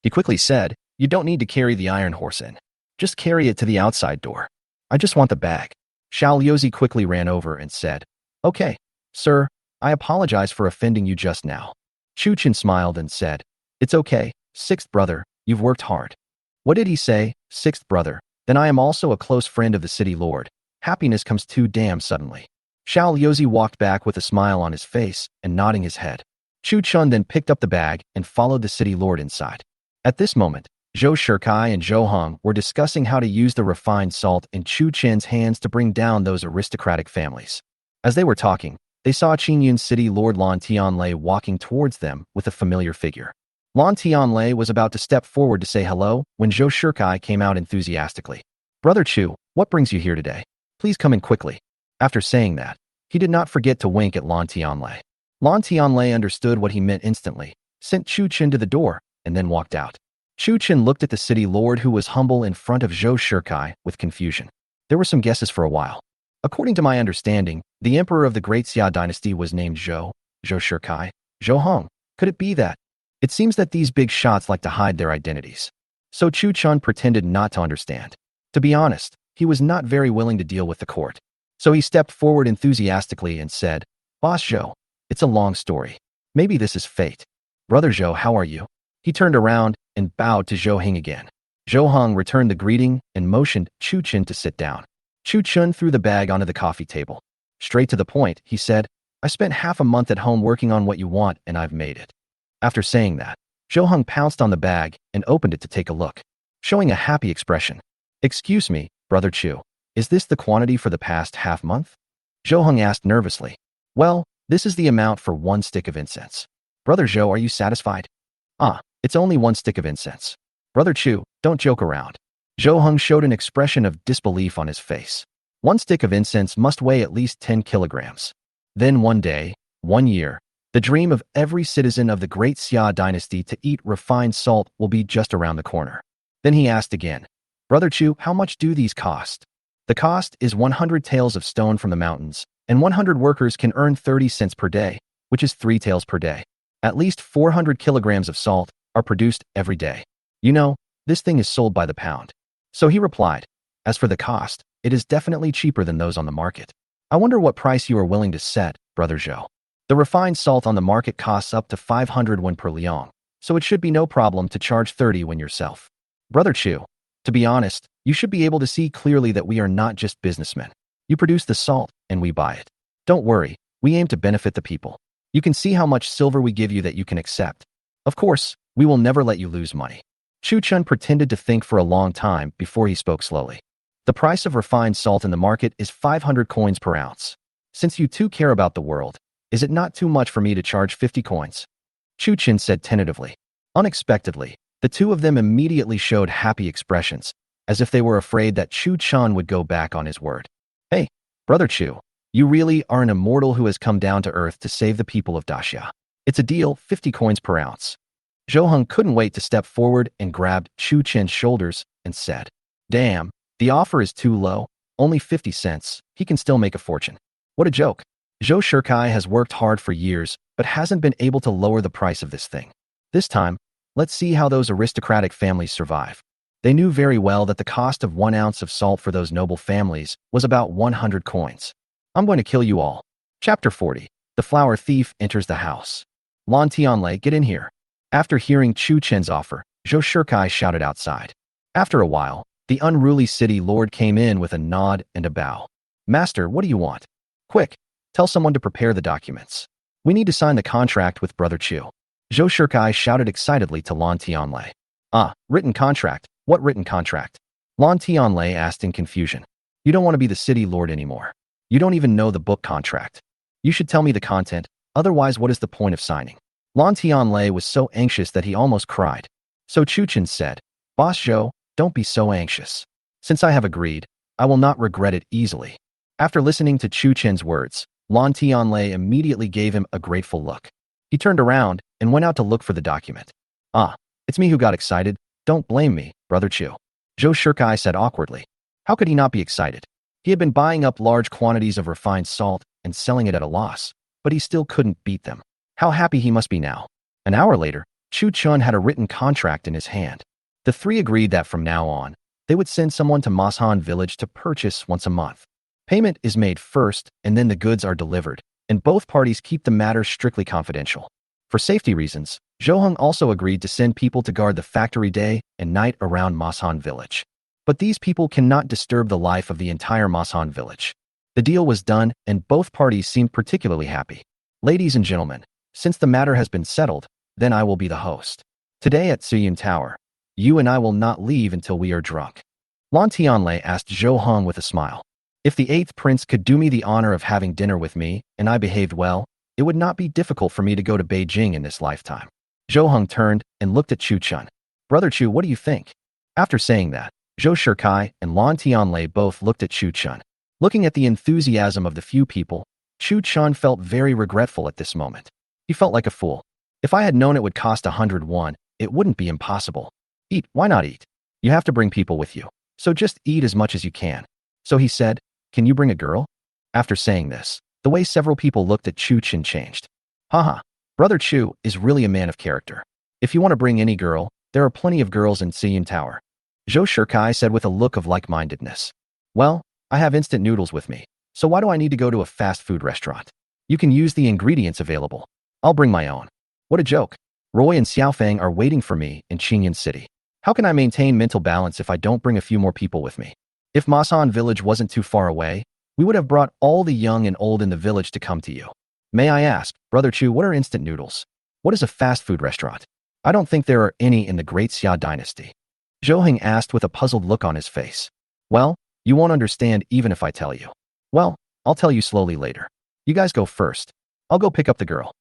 He quickly said, you don't need to carry the iron horse in. Just carry it to the outside door. I just want the bag. Xiao Yozi quickly ran over and said, okay, sir, I apologize for offending you just now. Chu Chen smiled and said, it's okay, sixth brother, you've worked hard. What did he say, sixth brother? Then I am also a close friend of the city lord. Happiness comes too damn suddenly. Xiao Yozi walked back with a smile on his face and nodding his head. Chu Chen then picked up the bag and followed the city lord inside. At this moment, Zhou Shikai and Zhou Hang were discussing how to use the refined salt in Chu Chen's hands to bring down those aristocratic families. As they were talking, they saw Qingyan City Lord Lan Tianlei walking towards them with a familiar figure. Lan Tianlei was about to step forward to say hello when Zhou Shikai came out enthusiastically. Brother Chu, what brings you here today? Please come in quickly. After saying that, he did not forget to wink at Lan Tianlei. Lan Tianlei understood what he meant instantly, sent Chu Chen to the door, and then walked out. Chu Chen looked at the city lord who was humble in front of Zhou Shikai with confusion. There were some guesses for a while. According to my understanding, the emperor of the Great Xia dynasty was named Zhou Shikai, Zhou Hang. Could it be that? It seems that these big shots like to hide their identities. So Chu Chen pretended not to understand. To be honest, he was not very willing to deal with the court. So he stepped forward enthusiastically and said, Boss Zhou, it's a long story. Maybe this is fate. Brother Zhou, how are you? He turned around and bowed to Zhou Hang again. Zhou Hang returned the greeting and motioned Chu Chen to sit down. Chu Chen threw the bag onto the coffee table. Straight to the point, he said, I spent half a month at home working on what you want and I've made it. After saying that, Zhou Hang pounced on the bag and opened it to take a look, showing a happy expression. Excuse me, Brother Chu, is this the quantity for the past half month? Zhou Hang asked nervously. Well, this is the amount for 1 stick of incense. Brother Zhou, are you satisfied? It's only 1 stick of incense. Brother Chu, don't joke around. Zhou Hang showed an expression of disbelief on his face. One stick of incense must weigh at least 10 kilograms. Then one day, one year, the dream of every citizen of the great Xia dynasty to eat refined salt will be just around the corner. Then he asked again, Brother Chu, how much do these cost? The cost is 100 taels of stone from the mountains, and 100 workers can earn 30 cents per day, which is 3 taels per day. At least 400 kilograms of salt are produced every day. You know, this thing is sold by the pound. So he replied, as for the cost, it is definitely cheaper than those on the market. I wonder what price you are willing to set, Brother Zhou. The refined salt on the market costs up to 500 won per liang, so it should be no problem to charge 30 won yourself. Brother Chu, to be honest, you should be able to see clearly that we are not just businessmen. You produce the salt, and we buy it. Don't worry, we aim to benefit the people. You can see how much silver we give you that you can accept. Of course, we will never let you lose money. Chu Chun pretended to think for a long time before he spoke slowly. The price of refined salt in the market is 500 coins per ounce. Since you two care about the world, is it not too much for me to charge 50 coins? Chu Chin said tentatively. Unexpectedly, the two of them immediately showed happy expressions, as if they were afraid that Chu Chun would go back on his word. Hey, Brother Chu, you really are an immortal who has come down to earth to save the people of Daxia. It's a deal, 50 coins per ounce. Zhou Heng couldn't wait to step forward and grabbed Chu Chin's shoulders and said, Damn, the offer is too low, only 50 cents, he can still make a fortune. What a joke. Zhou Shikai has worked hard for years, but hasn't been able to lower the price of this thing. This time, let's see how those aristocratic families survive. They knew very well that the cost of 1 ounce of salt for those noble families was about 100 coins. I'm going to kill you all. Chapter 40. The flower thief enters the house. Lan Tianlei, get in here. After hearing Chu Chen's offer, Zhou Shikai shouted outside. After a while, the unruly city lord came in with a nod and a bow. Master, what do you want? Quick, tell someone to prepare the documents. We need to sign the contract with Brother Chu. Zhou Shikai shouted excitedly to Lan Tianlei. Ah, written contract. What written contract? Lan Tianlei asked in confusion. You don't want to be the city lord anymore. You don't even know the book contract. You should tell me the content, otherwise what is the point of signing? Lan Tianlei was so anxious that he almost cried. So Chu Chen said, Boss Zhou, don't be so anxious. Since I have agreed, I will not regret it easily. After listening to Chu Chen's words, Lan Tianlei immediately gave him a grateful look. He turned around and went out to look for the document. Ah, it's me who got excited. Don't blame me, Brother Chu. Zhou Shikai said awkwardly. How could he not be excited? He had been buying up large quantities of refined salt and selling it at a loss, but he still couldn't beat them. How happy he must be now. An hour later, Chu Chun had a written contract in his hand. The three agreed that from now on, they would send someone to Mashan village to purchase once a month. Payment is made first, and then the goods are delivered, and both parties keep the matter strictly confidential. For safety reasons, Zhou Heng also agreed to send people to guard the factory day and night around Mashan village. But these people cannot disturb the life of the entire Mashan village. The deal was done, and both parties seemed particularly happy. Ladies and gentlemen, since the matter has been settled, then I will be the host. Today at Suyun Tower, you and I will not leave until we are drunk. Lan Tianlei asked Zhou Heng with a smile. If the 8th prince could do me the honor of having dinner with me, and I behaved well, it would not be difficult for me to go to Beijing in this lifetime. Zhou Heng turned and looked at Chu Chun. Brother Chu, what do you think? After saying that, Zhou Shikai and Lan Tianlei both looked at Chu Chun. Looking at the enthusiasm of the few people, Chu Chun felt very regretful at this moment. He felt like a fool. If I had known it would cost 100 won, it wouldn't be impossible. Eat, why not eat? You have to bring people with you, so just eat as much as you can. So he said, can you bring a girl? After saying this, the way several people looked at Chu Chun changed. Haha, Brother Chu is really a man of character. If you want to bring any girl, there are plenty of girls in Siyun Tower. Zhou Shikai said with a look of like-mindedness. Well, I have instant noodles with me, so why do I need to go to a fast food restaurant? You can use the ingredients available. I'll bring my own. What a joke. Roy and Xiaofeng are waiting for me in Qingyan City. How can I maintain mental balance if I don't bring a few more people with me? If Masan village wasn't too far away, we would have brought all the young and old in the village to come to you. May I ask, Brother Chu, what are instant noodles? What is a fast food restaurant? I don't think there are any in the Great Xia dynasty. Zhou Heng asked with a puzzled look on his face. Well, you won't understand even if I tell you. Well, I'll tell you slowly later. You guys go first. I'll go pick up the girl.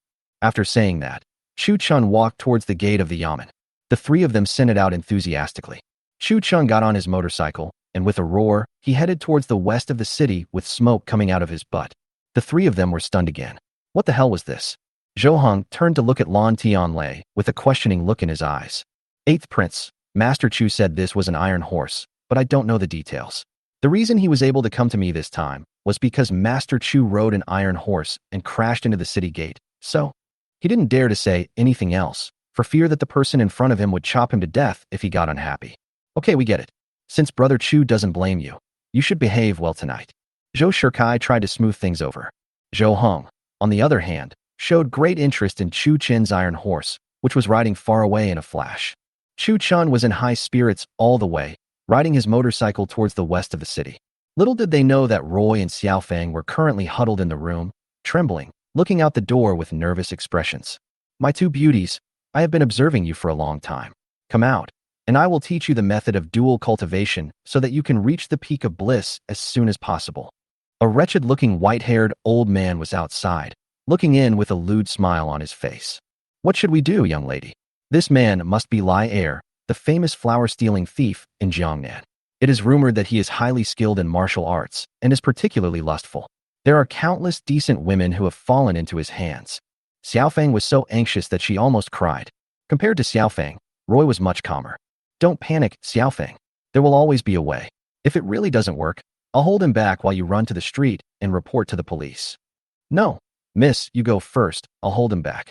After saying that, Chu Chun walked towards the gate of the yamen. The three of them sent it out enthusiastically. Chu Chun got on his motorcycle, and with a roar, he headed towards the west of the city with smoke coming out of his butt. The three of them were stunned again. What the hell was this? Zhou Heng turned to look at Lan Tianlei with a questioning look in his eyes. Eighth Prince, Master Chu said this was an iron horse, but I don't know the details. The reason he was able to come to me this time was because Master Chu rode an iron horse and crashed into the city gate, so he didn't dare to say anything else, for fear that the person in front of him would chop him to death if he got unhappy. Okay, we get it. Since Brother Chu doesn't blame you, you should behave well tonight. Zhou Shikai tried to smooth things over. Zhou Heng, on the other hand, showed great interest in Chu Chen's iron horse, which was riding far away in a flash. Chu Chen was in high spirits all the way, riding his motorcycle towards the west of the city. Little did they know that Roy and Xiaofeng were currently huddled in the room, trembling, looking out the door with nervous expressions. My two beauties, I have been observing you for a long time. Come out, and I will teach you the method of dual cultivation so that you can reach the peak of bliss as soon as possible. A wretched-looking white-haired old man was outside, looking in with a lewd smile on his face. What should we do, young lady? This man must be Lai Er, the famous flower-stealing thief in Jiangnan. It is rumored that he is highly skilled in martial arts and is particularly lustful. There are countless decent women who have fallen into his hands. Xiaofeng was so anxious that she almost cried. Compared to Xiaofeng, Roy was much calmer. Don't panic, Xiaofeng. There will always be a way. If it really doesn't work, I'll hold him back while you run to the street and report to the police. No, miss, you go first. I'll hold him back.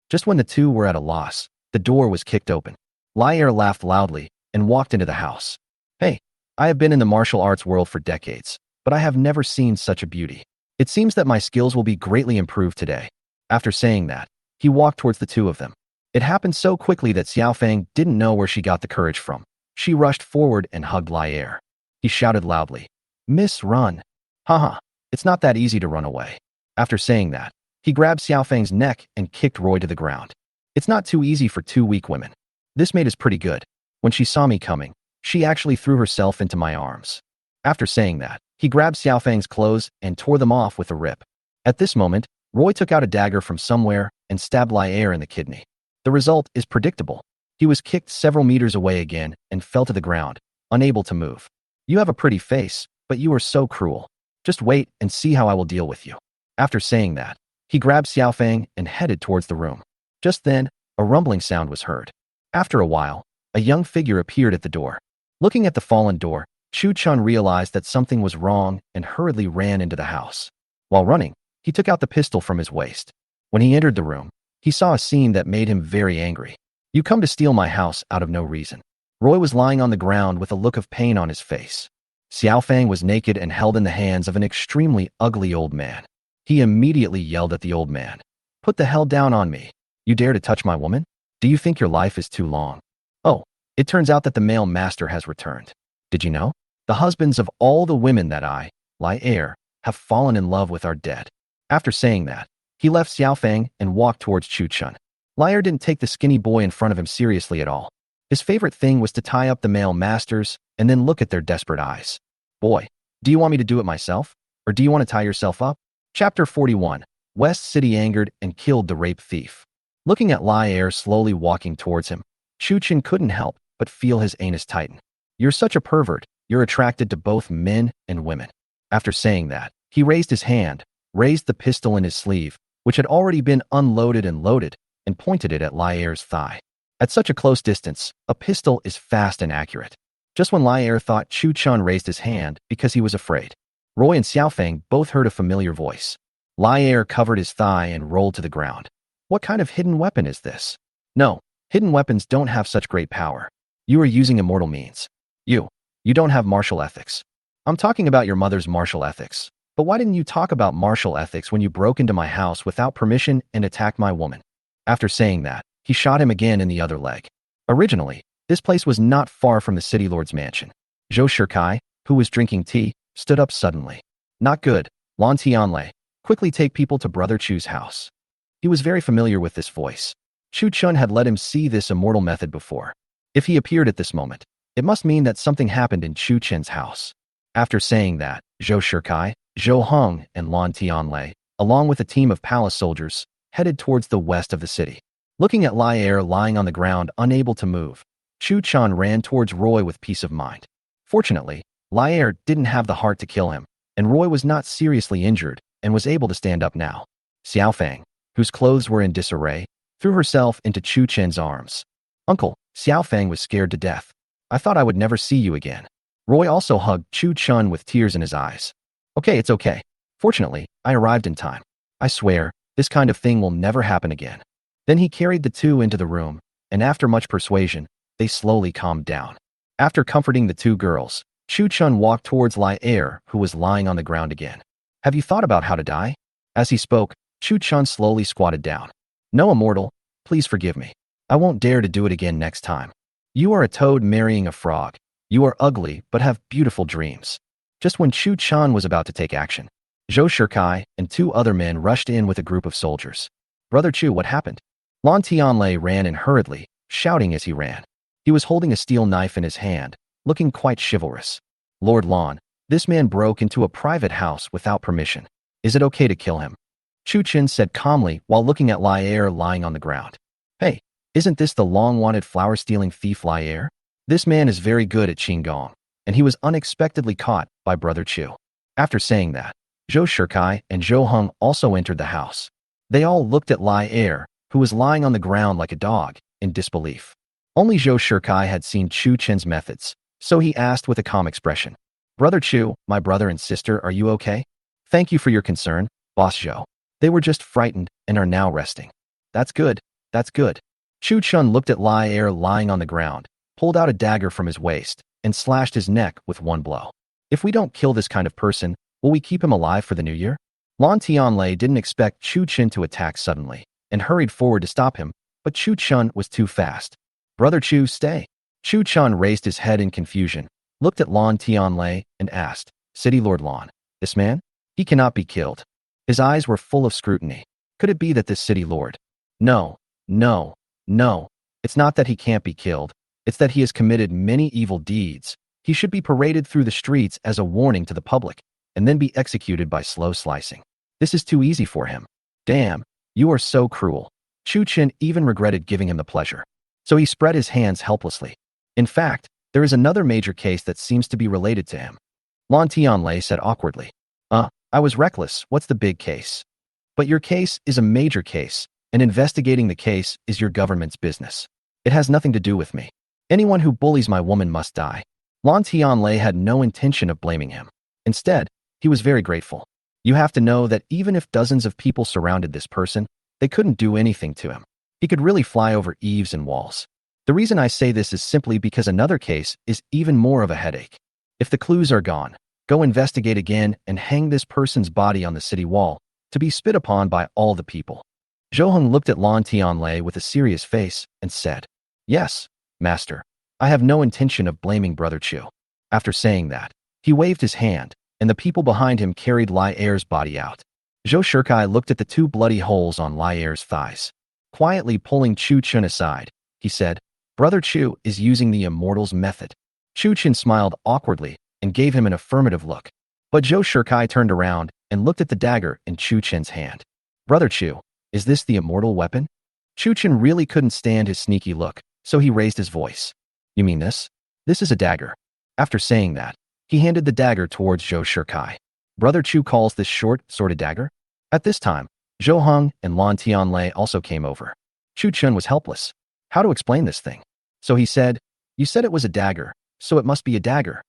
Just when the two were at a loss, the door was kicked open. Lai Er laughed loudly and walked into the house. Hey, I have been in the martial arts world for decades, but I have never seen such a beauty. It seems that my skills will be greatly improved today. After saying that, he walked towards the two of them. It happened so quickly that Xiaofeng didn't know where she got the courage from. She rushed forward and hugged Lai Er. He shouted loudly, Miss, run. Haha, it's not that easy to run away. After saying that, he grabbed Xiaofeng's neck and kicked Roy to the ground. It's not too easy for two weak women. This maid is pretty good. When she saw me coming, she actually threw herself into my arms. After saying that, he grabbed Xiaofeng's clothes and tore them off with a rip. At this moment, Roy took out a dagger from somewhere and stabbed Lai Er in the kidney. The result is predictable. He was kicked several meters away again and fell to the ground, unable to move. You have a pretty face, but you are so cruel. Just wait and see how I will deal with you. After saying that, he grabbed Xiaofeng and headed towards the room. Just then, a rumbling sound was heard. After a while, a young figure appeared at the door. Looking at the fallen door, Chu Chun realized that something was wrong and hurriedly ran into the house. While running, he took out the pistol from his waist. When he entered the room, he saw a scene that made him very angry. You come to steal my house out of no reason. Roy was lying on the ground with a look of pain on his face. Xiaofeng was naked and held in the hands of an extremely ugly old man. He immediately yelled at the old man. Put the hell down on me. You dare to touch my woman? Do you think your life is too long? Oh, it turns out that the male master has returned. Did you know? The husbands of all the women that I, Lai Er, have fallen in love with are dead. After saying that, he left Xiaofeng and walked towards Chu Chun. Lai Er didn't take the skinny boy in front of him seriously at all. His favorite thing was to tie up the male masters and then look at their desperate eyes. Boy, do you want me to do it myself? Or do you want to tie yourself up? Chapter 41. West City angered and killed the rape thief. Looking at Lai Er slowly walking towards him, Chu Chin couldn't help but feel his anus tighten. You're such a pervert. You're attracted to both men and women. After saying that, he raised his hand, raised the pistol in his sleeve, which had already been unloaded and loaded, and pointed it at Lai Er's thigh. At such a close distance, a pistol is fast and accurate. Just when Lai Er thought, Chu Chun raised his hand because he was afraid. Roy and Xiaofeng both heard a familiar voice. Lai Er covered his thigh and rolled to the ground. What kind of hidden weapon is this? No, hidden weapons don't have such great power. You are using immortal means. You don't have martial ethics. I'm talking about your mother's martial ethics. But why didn't you talk about martial ethics when you broke into my house without permission and attacked my woman? After saying that, he shot him again in the other leg. Originally, this place was not far from the city lord's mansion. Zhou Shikai, who was drinking tea, stood up suddenly. Not good, Lan Tianlei. Quickly take people to Brother Chu's house. He was very familiar with this voice. Chu Chun had let him see this immortal method before. If he appeared at this moment, it must mean that something happened in Chu Chen's house. After saying that, Zhou Shikai, Zhou Heng, and Lan Tianlei, along with a team of palace soldiers, headed towards the west of the city. Looking at Lai Er lying on the ground unable to move, Chu Chun ran towards Roy with peace of mind. Fortunately, Lier didn't have the heart to kill him, and Roy was not seriously injured and was able to stand up now. Xiaofang, whose clothes were in disarray, threw herself into Chu Chen's arms. Uncle, Xiaofang was scared to death. I thought I would never see you again. Roy also hugged Chu Chun with tears in his eyes. Okay, it's okay. Fortunately, I arrived in time. I swear, this kind of thing will never happen again. Then he carried the two into the room, and after much persuasion, they slowly calmed down. After comforting the two girls, Chu Chun walked towards Lier, who was lying on the ground again. Have you thought about how to die? As he spoke, Chu Chun slowly squatted down. No, immortal, please forgive me. I won't dare to do it again next time. You are a toad marrying a frog. You are ugly but have beautiful dreams. Just when Chu Chun was about to take action, Zhou Shikai and two other men rushed in with a group of soldiers. Brother Chu, what happened? Lan Tianlei ran in hurriedly, shouting as he ran. He was holding a steel knife in his hand, looking quite chivalrous. Lord Lan, this man broke into a private house without permission. Is it okay to kill him? Chu Chin said calmly while looking at Lier lying on the ground. Hey, isn't this the long-wanted flower-stealing thief Lier? This man is very good at Qinggong, and he was unexpectedly caught by Brother Chu. After saying that, Zhou Shikai and Zhou Heng also entered the house. They all looked at Lier, who was lying on the ground like a dog, in disbelief. Only Zhou Shikai had seen Chu Chen's methods, so he asked with a calm expression. Brother Chu, my brother and sister, are you okay? Thank you for your concern, Boss Zhou. They were just frightened and are now resting. That's good, that's good. Chu Chun looked at Lier lying on the ground, pulled out a dagger from his waist, and slashed his neck with one blow. If we don't kill this kind of person, will we keep him alive for the new year? Lan Tianlei didn't expect Chu Chin to attack suddenly, and hurried forward to stop him, but Chu Chun was too fast. Brother Chu, stay. Chu Chun raised his head in confusion, looked at Lan Tianlei, and asked, City Lord Lan, this man? He cannot be killed. His eyes were full of scrutiny. Could it be that this city lord? No, no, no. It's not that he can't be killed. It's that he has committed many evil deeds. He should be paraded through the streets as a warning to the public, and then be executed by slow slicing. This is too easy for him. Damn, you are so cruel. Chu Chin even regretted giving him the pleasure. So he spread his hands helplessly. In fact, there is another major case that seems to be related to him. Lan Tianlei said awkwardly. I was reckless. What's the big case? But your case is a major case, and investigating the case is your government's business. It has nothing to do with me. Anyone who bullies my woman must die. Lan Tianlei had no intention of blaming him. Instead, he was very grateful. You have to know that even if dozens of people surrounded this person, they couldn't do anything to him. He could really fly over eaves and walls. The reason I say this is simply because another case is even more of a headache. If the clues are gone, go investigate again and hang this person's body on the city wall to be spit upon by all the people. Zhou Heng looked at Lan Tianlei with a serious face and said, Yes, Master. I have no intention of blaming Brother Chu. After saying that, he waved his hand, and the people behind him carried Lier's body out. Zhou Shikai looked at the two bloody holes on Lier's thighs. Quietly pulling Chu Chun aside, he said, Brother Chu is using the immortal's method. Chu Chun smiled awkwardly and gave him an affirmative look. But Zhou Shikai turned around and looked at the dagger in Chu Chen's hand. Brother Chu, is this the immortal weapon? Chu Chen really couldn't stand his sneaky look, so he raised his voice. You mean this? This is a dagger. After saying that, he handed the dagger towards Zhou Shikai. Brother Chu calls this short-sworded dagger? At this time, Zhou Heng and Lan Tianlei also came over. Chu Chen was helpless. How to explain this thing? So he said, You said it was a dagger, so it must be a dagger.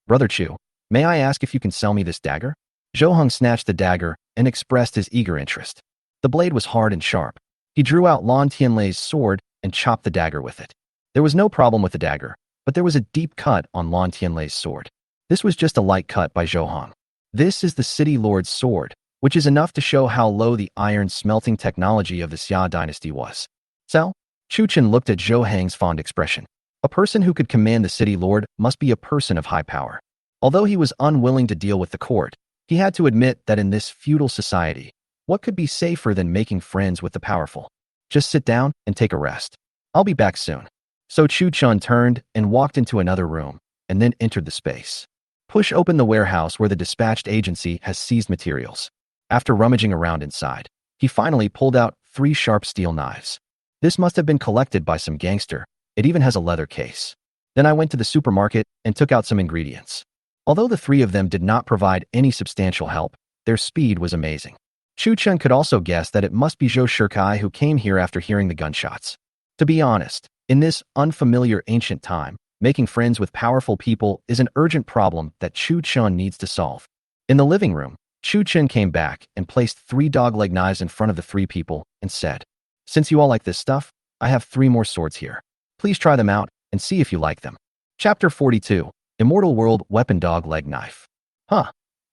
Brother Chu, may I ask if you can sell me this dagger? Zhou Heng snatched the dagger and expressed his eager interest. The blade was hard and sharp. He drew out Lan Tianlei's sword and chopped the dagger with it. There was no problem with the dagger, but there was a deep cut on Lan Tianlei's sword. This was just a light cut by Zhou Heng. This is the city lord's sword, which is enough to show how low the iron smelting technology of the Xia dynasty was. So, Chu Chen looked at Zhou Heng's fond expression. A person who could command the city lord must be a person of high power. Although he was unwilling to deal with the court, he had to admit that in this feudal society, what could be safer than making friends with the powerful? Just sit down and take a rest. I'll be back soon. So Chu Chun turned and walked into another room, and then entered the space. Push open the warehouse where the dispatched agency has seized materials. After rummaging around inside, he finally pulled out 3 sharp steel knives. This must have been collected by some gangster. It even has a leather case. Then I went to the supermarket and took out some ingredients. Although the three of them did not provide any substantial help, their speed was amazing. Chu Chen could also guess that it must be Zhou Shikai who came here after hearing the gunshots. To be honest, in this unfamiliar ancient time, making friends with powerful people is an urgent problem that Chu Chen needs to solve. In the living room, Chu Chen came back and placed 3 dog-leg knives in front of the 3 people and said, "Since you all like this stuff, I have 3 more swords here. Please try them out and see if you like them." Chapter 42, Immortal World Weapon Dog-Leg Knife. Huh.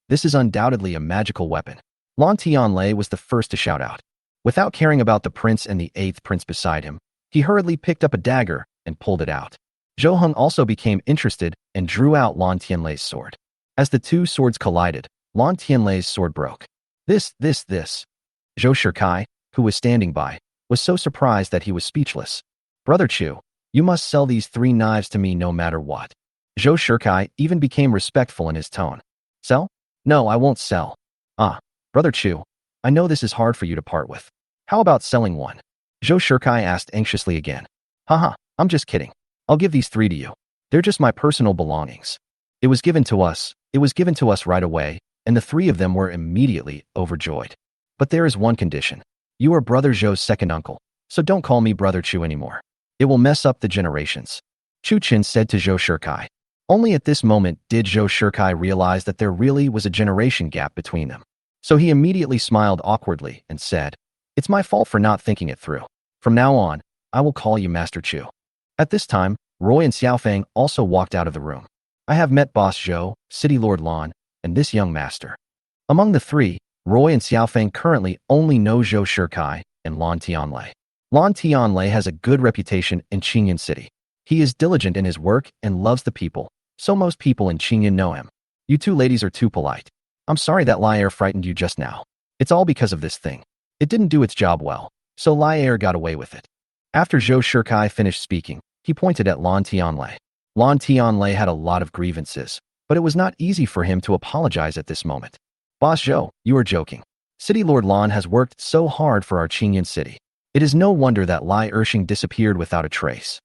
This is undoubtedly a magical weapon. Lan Tianlei was the first to shout out. Without caring about the prince and the 8th prince beside him, he hurriedly picked up a dagger and pulled it out. Zhou Heng also became interested and drew out Lan Tianlei's sword. As the 2 swords collided, Lan Tianlei's sword broke. This. Zhou Shikai, who was standing by, was so surprised that he was speechless. "Brother Chu, you must sell these 3 knives to me no matter what." Zhou Shikai even became respectful in his tone. "Sell? No, I won't sell." "Ah, Brother Chu, I know this is hard for you to part with. How about selling one?" Zhou Shikai asked anxiously again. "Haha, I'm just kidding. I'll give these 3 to you. They're just my personal belongings. It was given to us right away, and the 3 of them were immediately overjoyed. But there is one condition. You are Brother Zhou's second uncle, so don't call me Brother Chu anymore. It will mess up the generations." Chu Chen said to Zhou Shikai. Only at this moment did Zhou Shikai realize that there really was a generation gap between them. So he immediately smiled awkwardly and said, "It's my fault for not thinking it through. From now on, I will call you Master Chu." At this time, Roy and Xiaofeng also walked out of the room. "I have met Boss Zhou, City Lord Lan, and this young master." Among the 3, Roy and Xiaofeng currently only know Zhou Shikai and Lan Tianlei. Lan Tianlei has a good reputation in Qingyun City. He is diligent in his work and loves the people, so most people in Qingyun know him. "You 2 ladies are too polite. I'm sorry that Liar frightened you just now. It's all because of this thing. It didn't do its job well, so Liar got away with it." After Zhou Shikai finished speaking, he pointed at Lan Tianlei. Lan Tianlei had a lot of grievances, but it was not easy for him to apologize at this moment. "Boss Zhou, you are joking. City Lord Lan has worked so hard for our Qingyun city. It is no wonder that Lai Ershing disappeared without a trace.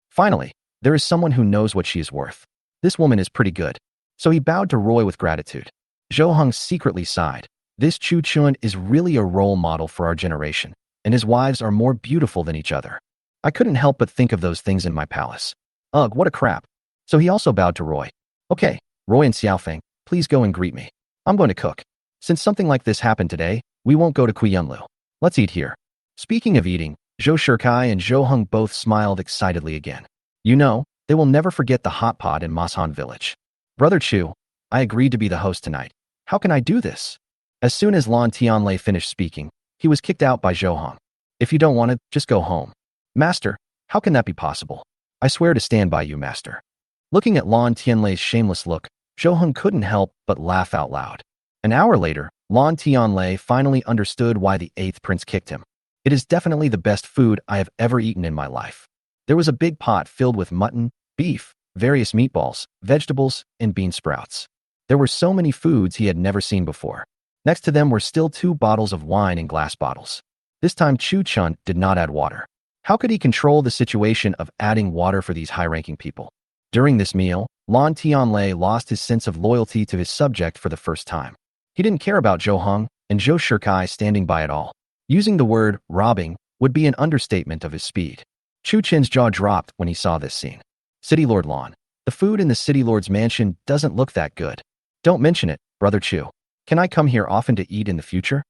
Finally, there is someone who knows what she is worth. This woman is pretty good." So he bowed to Roy with gratitude. Zhou Heng secretly sighed. This Chu Chun is really a role model for our generation, and his wives are more beautiful than each other. I couldn't help but think of those things in my palace. Ugh, what a crap. So he also bowed to Roy. "Okay, Roy and Xiaofeng, please go and greet me. I'm going to cook. Since something like this happened today, we won't go to Kuiyunlu. Let's eat here." Speaking of eating, Zhou Shikai and Zhou Heng both smiled excitedly again. You know, they will never forget the hot pot in Masan village. "Brother Chu, I agreed to be the host tonight. How can I do this?" As soon as Lan Tianlei finished speaking, he was kicked out by Zhou Heng. "If you don't want it, just go home." "Master, how can that be possible? I swear to stand by you, master." Looking at Lan Tianlei's shameless look, Zhou Heng couldn't help but laugh out loud. An hour later, Lan Tianlei finally understood why the 8th prince kicked him. "It is definitely the best food I have ever eaten in my life." There was a big pot filled with mutton, beef, various meatballs, vegetables, and bean sprouts. There were so many foods he had never seen before. Next to them were still 2 bottles of wine in glass bottles. This time Chu Chun did not add water. How could he control the situation of adding water for these high-ranking people? During this meal, Lan Tianlei lost his sense of loyalty to his subject for the first time. He didn't care about Zhou Heng and Zhou Shikai standing by at all. Using the word robbing would be an understatement of his speed. Chu Chen's jaw dropped when he saw this scene. "City Lord Lan, the food in the City Lord's mansion doesn't look that good. Don't mention it, Brother Chu. Can I come here often to eat in the future?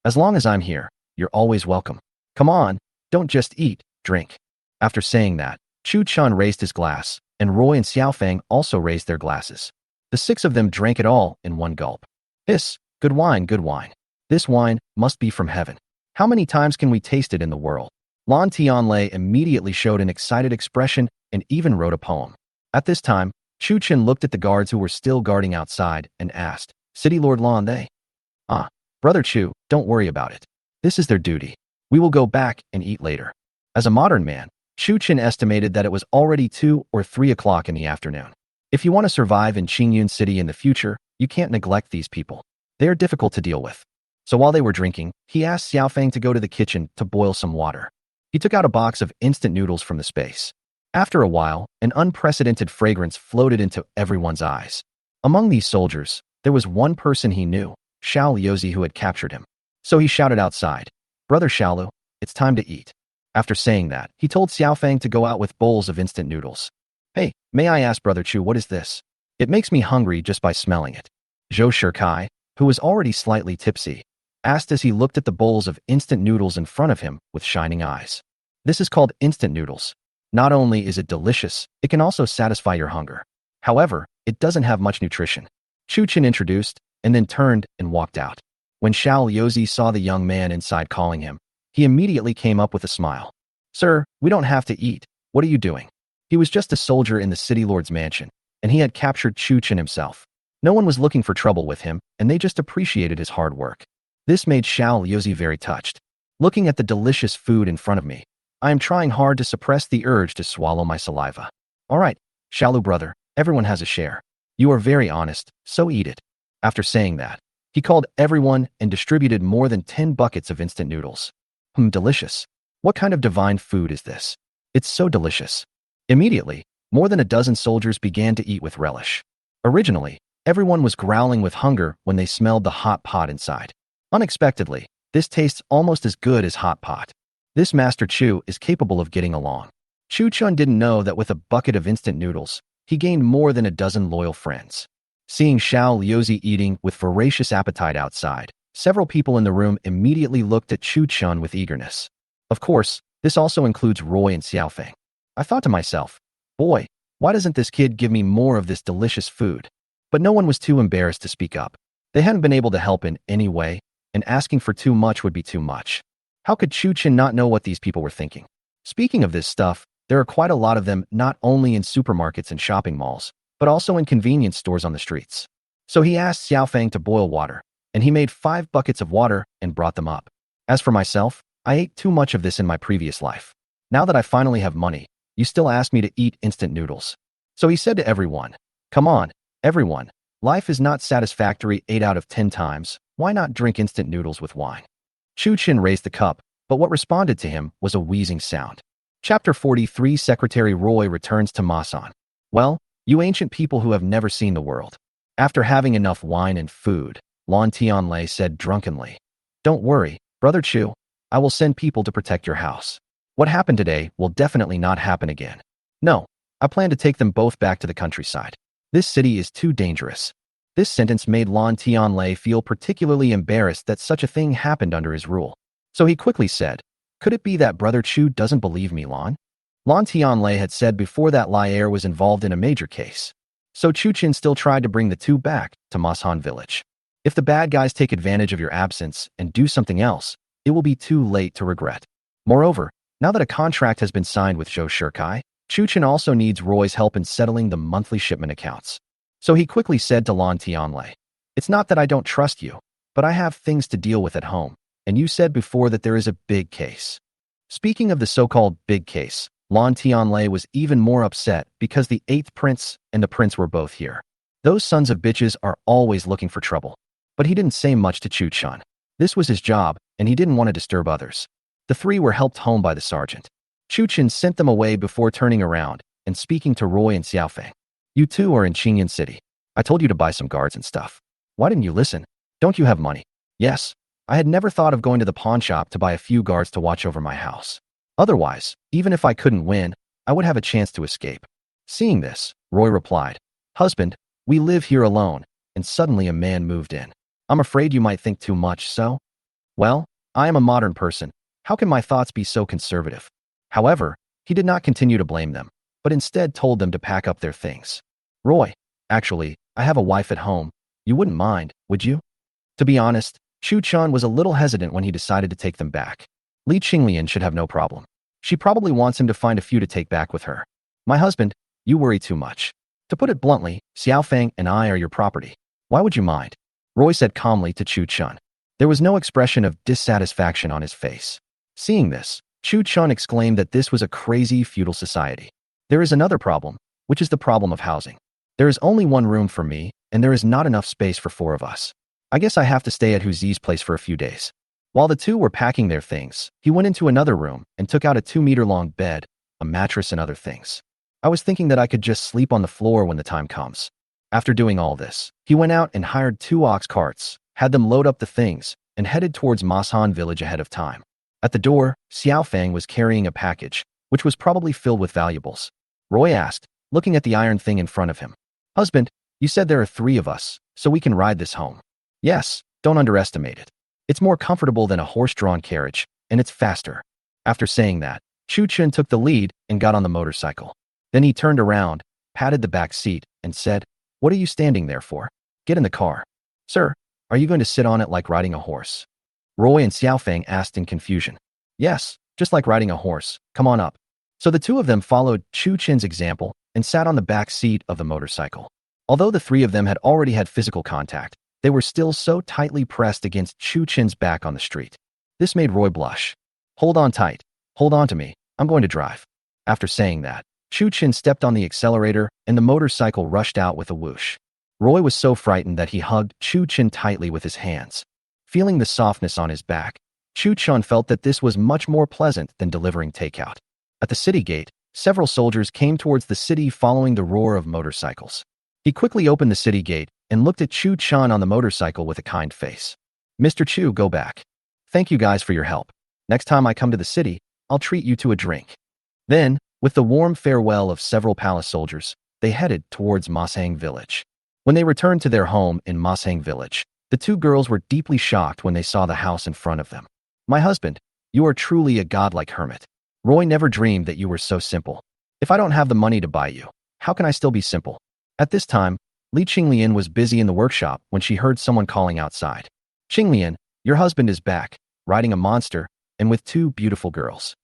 As long as I'm here, you're always welcome. Come on, don't just eat, drink." After saying that, Chu Chun raised his glass, and Roy and Xiaofeng also raised their glasses. The 6 of them drank it all in one gulp. "Hiss, good wine, good wine. This wine must be from heaven. How many times can we taste it in the world?" Lan Tianlei immediately showed an excited expression and even wrote a poem. At this time, Chu Chen looked at the guards who were still guarding outside and asked, "City Lord Lan, they?" "Ah, Brother Chu, don't worry about it. This is their duty. We will go back and eat later." As a modern man, Chu Chen estimated that it was already 2 or 3 o'clock in the afternoon. If you want to survive in Qingyun City in the future, you can't neglect these people. They are difficult to deal with. So while they were drinking, he asked Xiaofeng to go to the kitchen to boil some water. He took out a box of instant noodles from the space. After a while, an unprecedented fragrance floated into everyone's eyes. Among these soldiers, there was one person he knew, Xiao Liuzi, who had captured him. So he shouted outside, "Brother Xiaolu, it's time to eat." After saying that, he told Xiaofang to go out with bowls of instant noodles. "Hey, may I ask Brother Chu, what is this? It makes me hungry just by smelling it." Zhou Shikai, who was already slightly tipsy, asked as he looked at the bowls of instant noodles in front of him with shining eyes. "This is called instant noodles. Not only is it delicious, it can also satisfy your hunger. However, it doesn't have much nutrition." Chu Chen introduced, and then turned and walked out. When Xiao Liuzi saw the young man inside calling him, he immediately came up with a smile. "Sir, we don't have to eat. What are you doing?" He was just a soldier in the city lord's mansion, and he had captured Chu Chen himself. No one was looking for trouble with him, and they just appreciated his hard work. This made Xiao Liuzi very touched. "Looking at the delicious food in front of me, I am trying hard to suppress the urge to swallow my saliva. All right, Xiaolu brother, everyone has a share. You are very honest, so eat it." After saying that, he called everyone and distributed more than 10 buckets of instant noodles. Delicious. What kind of divine food is this? It's so delicious." Immediately, more than a dozen soldiers began to eat with relish. Originally, everyone was growling with hunger when they smelled the hot pot inside. Unexpectedly, this tastes almost as good as hot pot. This Master Chu is capable of getting along. Chu Chun didn't know that with a bucket of instant noodles, he gained more than a dozen loyal friends. Seeing Xiao Liuzi eating with voracious appetite outside, several people in the room immediately looked at Chu Chun with eagerness. Of course, this also includes Roy and Xiaofeng. I thought to myself, boy, why doesn't this kid give me more of this delicious food? But no one was too embarrassed to speak up. They hadn't been able to help in any way, and asking for too much would be too much. How could Chu Chen not know what these people were thinking? Speaking of this stuff, there are quite a lot of them not only in supermarkets and shopping malls, but also in convenience stores on the streets. So he asked Xiaofeng to boil water, and he made 5 buckets of water and brought them up. As for myself, I ate too much of this in my previous life. Now that I finally have money, you still ask me to eat instant noodles. So he said to everyone, "Come on, everyone, life is not satisfactory 8 out of 10 times, why not drink instant noodles with wine?" Chu Chen raised the cup, but what responded to him was a wheezing sound. Chapter 43 Secretary Roy returns to Masan. "Well, you ancient people who have never seen the world." After having enough wine and food, Lon Tianlei said drunkenly, "Don't worry, Brother Chu, I will send people to protect your house. What happened today will definitely not happen again. No, I plan to take them both back to the countryside. This city is too dangerous." This sentence made Lon Tianlei feel particularly embarrassed that such a thing happened under his rule. So he quickly said, "Could it be that Brother Chu doesn't believe me, Lon?" Lon Tianlei had said before that Lier was involved in a major case. So Chu Chen still tried to bring the two back to Masan village. If the bad guys take advantage of your absence and do something else, it will be too late to regret. Moreover, now that a contract has been signed with Zhou Shikai, Chu Chen also needs Roy's help in settling the monthly shipment accounts. So he quickly said to Lon Tianlei, "It's not that I don't trust you, but I have things to deal with at home, and you said before that there is a big case." Speaking of the so-called big case, Lon Tianlei was even more upset because the 8th prince and the prince were both here. Those sons of bitches are always looking for trouble. But he didn't say much to Chu Chen. This was his job, and he didn't want to disturb others. The 3 were helped home by the sergeant. Chu Chen sent them away before turning around and speaking to Roy and Xiaofeng. "You two are in Qingyan City. I told you to buy some guards and stuff. Why didn't you listen? Don't you have money?" "Yes, I had never thought of going to the pawn shop to buy a few guards to watch over my house. Otherwise, even if I couldn't win, I would have a chance to escape." Seeing this, Roy replied, "Husband, we live here alone," and suddenly a man moved in. "I'm afraid you might think too much, so?" "Well, I am a modern person. How can my thoughts be so conservative?" However, he did not continue to blame them, but instead told them to pack up their things. "Roy, actually, I have a wife at home. You wouldn't mind, would you?" To be honest, Chu Chen was a little hesitant when he decided to take them back. Li Qinglian should have no problem. She probably wants him to find a few to take back with her. "My husband, you worry too much. To put it bluntly, Xiaofeng and I are your property. Why would you mind?" Roy said calmly to Chu Chen. There was no expression of dissatisfaction on his face. Seeing this, Chu Chen exclaimed that this was a crazy feudal society. "There is another problem, which is the problem of housing. There is only one room for me, and there is not enough space for 4 of us. I guess I have to stay at Huzi's place for a few days." While the two were packing their things, he went into another room and took out a 2-meter-long bed, a mattress and other things. "I was thinking that I could just sleep on the floor when the time comes." After doing all this, he went out and hired 2 ox carts, had them load up the things, and headed towards Masan village ahead of time. At the door, Xiao Fang was carrying a package, which was probably filled with valuables. Roy asked, looking at the iron thing in front of him. Husband, you said there are 3 of us, so we can ride this home. Yes, don't underestimate it. It's more comfortable than a horse-drawn carriage, and it's faster. After saying that, Chu Chun took the lead and got on the motorcycle. Then he turned around, patted the back seat, and said, "What are you standing there for? Get in the car." "Sir, are you going to sit on it like riding a horse?" Roy and Xiaofeng asked in confusion. "Yes, just like riding a horse. Come on up." So the 2 of them followed Chu Chin's example and sat on the back seat of the motorcycle. Although the 3 of them had already had physical contact, they were still so tightly pressed against Chu Chin's back on the street. This made Roy blush. "Hold on tight. Hold on to me. I'm going to drive." After saying that, Chu Chin stepped on the accelerator and the motorcycle rushed out with a whoosh. Roy was so frightened that he hugged Chu Chin tightly with his hands. Feeling the softness on his back, Chu Chin felt that this was much more pleasant than delivering takeout. At the city gate, several soldiers came towards the city following the roar of motorcycles. He quickly opened the city gate and looked at Chu Chin on the motorcycle with a kind face. "Mr. Chu, go back. Thank you guys for your help. Next time I come to the city, I'll treat you to a drink." Then, with the warm farewell of several palace soldiers, they headed towards Masang village. When they returned to their home in Masang village, the 2 girls were deeply shocked when they saw the house in front of them. "My husband, you are truly a godlike hermit. Roy never dreamed that you were so simple. If I don't have the money to buy you, how can I still be simple?" At this time, Li Qinglian was busy in the workshop when she heard someone calling outside. "Qinglian, your husband is back, riding a monster, and with 2 beautiful girls."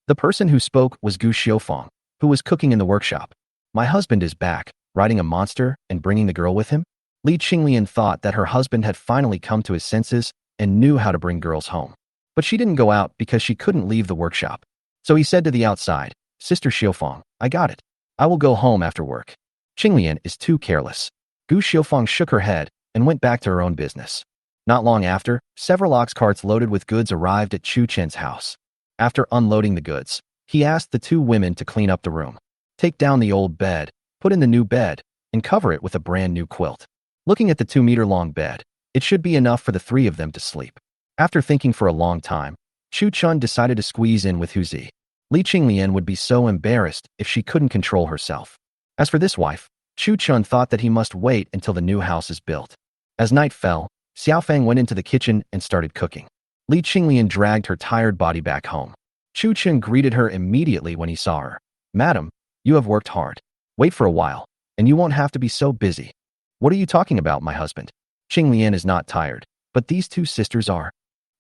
The person who spoke was Gu Xiufang, who was cooking in the workshop. "My husband is back, riding a monster and bringing the girl with him?" Li Qinglian thought that her husband had finally come to his senses and knew how to bring girls home. But she didn't go out because she couldn't leave the workshop. So he said to the outside, "Sister Xiufang, I got it. I will go home after work." Qinglian is too careless. Gu Xiufang shook her head and went back to her own business. Not long after, several ox carts loaded with goods arrived at Chu Chen's house. After unloading the goods, he asked the 2 women to clean up the room. Take down the old bed, put in the new bed, and cover it with a brand new quilt. Looking at the 2-meter-long bed, it should be enough for the 3 of them to sleep. After thinking for a long time, Chu Chun decided to squeeze in with Huzi. Li Qinglian would be so embarrassed if she couldn't control herself. As for this wife, Chu Chun thought that he must wait until the new house is built. As night fell, Xiaofeng went into the kitchen and started cooking. Li Qinglian dragged her tired body back home. Chu Chun greeted her immediately when he saw her. "Madam, you have worked hard. Wait for a while, and you won't have to be so busy." "What are you talking about, my husband?" "Qinglian is not tired, but these 2 sisters are."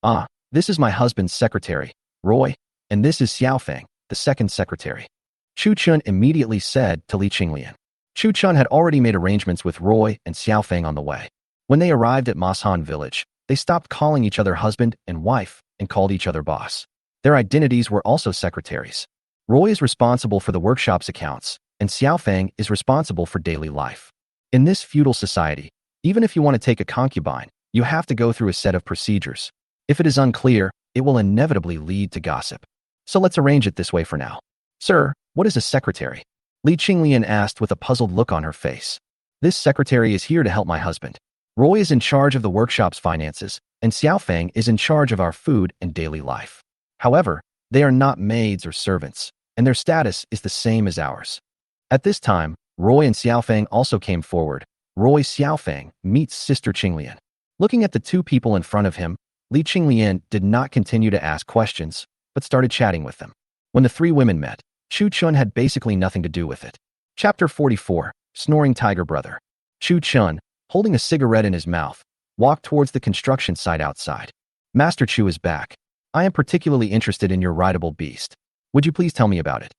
"Ah, this is my husband's secretary, Roy, and this is Xiaofeng, the second secretary." Chu Chun immediately said to Li Qinglian. Chu Chun had already made arrangements with Roy and Xiaofeng on the way. When they arrived at Mashan village, they stopped calling each other husband and wife and called each other boss. Their identities were also secretaries. Roy is responsible for the workshop's accounts, and Xiaofeng is responsible for daily life. In this feudal society, even if you want to take a concubine, you have to go through a set of procedures. If it is unclear, it will inevitably lead to gossip. So let's arrange it this way for now. "Sir, what is a secretary?" Li Qinglian asked with a puzzled look on her face. "This secretary is here to help my husband. Roy is in charge of the workshop's finances, and Xiaofeng is in charge of our food and daily life. However, they are not maids or servants, and their status is the same as ours." At this time, Roy and Xiaofeng also came forward. Roy Xiaofeng meets Sister Qinglian. Looking at the 2 people in front of him, Li Qinglian did not continue to ask questions, but started chatting with them. When the 3 women met, Chu Chun had basically nothing to do with it. Chapter 44, Snoring Tiger Brother. Chu Chun, holding a cigarette in his mouth, walked towards the construction site outside. "Master Chu is back. I am particularly interested in your rideable beast. Would you please tell me about it?"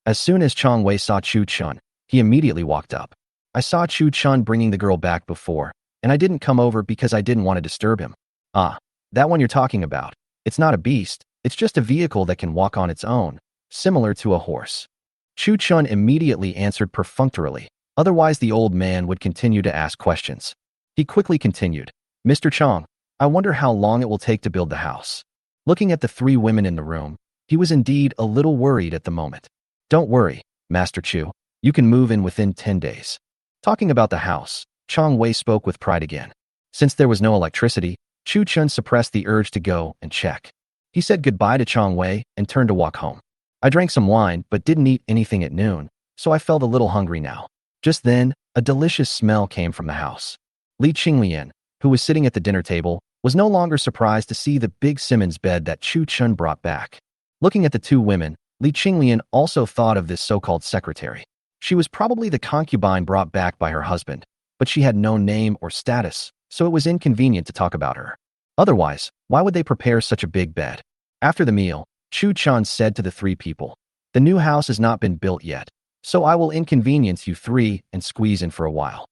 As soon as Chong Wei saw Chu Chun, he immediately walked up. "I saw Chu Chun bringing the girl back before, and I didn't come over because I didn't want to disturb him." "Ah, that one you're talking about. It's not a beast, it's just a vehicle that can walk on its own, similar to a horse." Chu Chun immediately answered perfunctorily. Otherwise, the old man would continue to ask questions. He quickly continued, "Mr. Chong, I wonder how long it will take to build the house." Looking at the 3 women in the room, he was indeed a little worried at the moment. "Don't worry, Master Chu. You can move in within 10 days. Talking about the house, Chong Wei spoke with pride again. Since there was no electricity, Chu Chun suppressed the urge to go and check. He said goodbye to Chong Wei and turned to walk home. I drank some wine but didn't eat anything at noon, so I felt a little hungry now. Just then, a delicious smell came from the house. Li Qinglian, who was sitting at the dinner table, was no longer surprised to see the big Simmons bed that Chu Chun brought back. Looking at the two women, Li Qinglian also thought of this so-called secretary. She was probably the concubine brought back by her husband, but she had no name or status, so it was inconvenient to talk about her. Otherwise, why would they prepare such a big bed? After the meal, Chu Chun said to the three people, "The new house has not been built yet, so I will inconvenience you three and squeeze in for a while."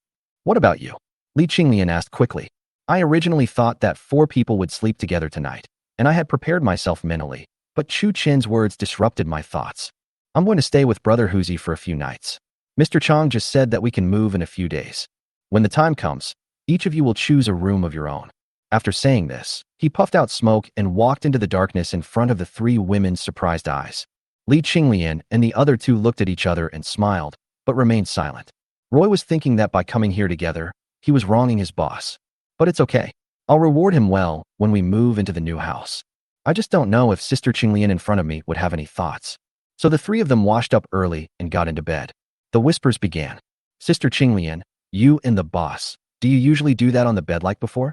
"What about you?" Li Qinglian asked quickly. "I originally thought that 4 people would sleep together tonight, and I had prepared myself mentally, but Chu Chin's words disrupted my thoughts. I'm going to stay with Brother Huzi for a few nights. Mr. Chong just said that we can move in a few days. When the time comes, each of you will choose a room of your own." After saying this, he puffed out smoke and walked into the darkness in front of the 3 women's surprised eyes. Li Qinglian and the other 2 looked at each other and smiled, but remained silent. Roy was thinking that by coming here together, he was wronging his boss. But it's okay. I'll reward him well when we move into the new house. I just don't know if Sister Qinglian in front of me would have any thoughts. So the 3 of them washed up early and got into bed. The whispers began. "Sister Qinglian, you and the boss, do you usually do that on the bed like before?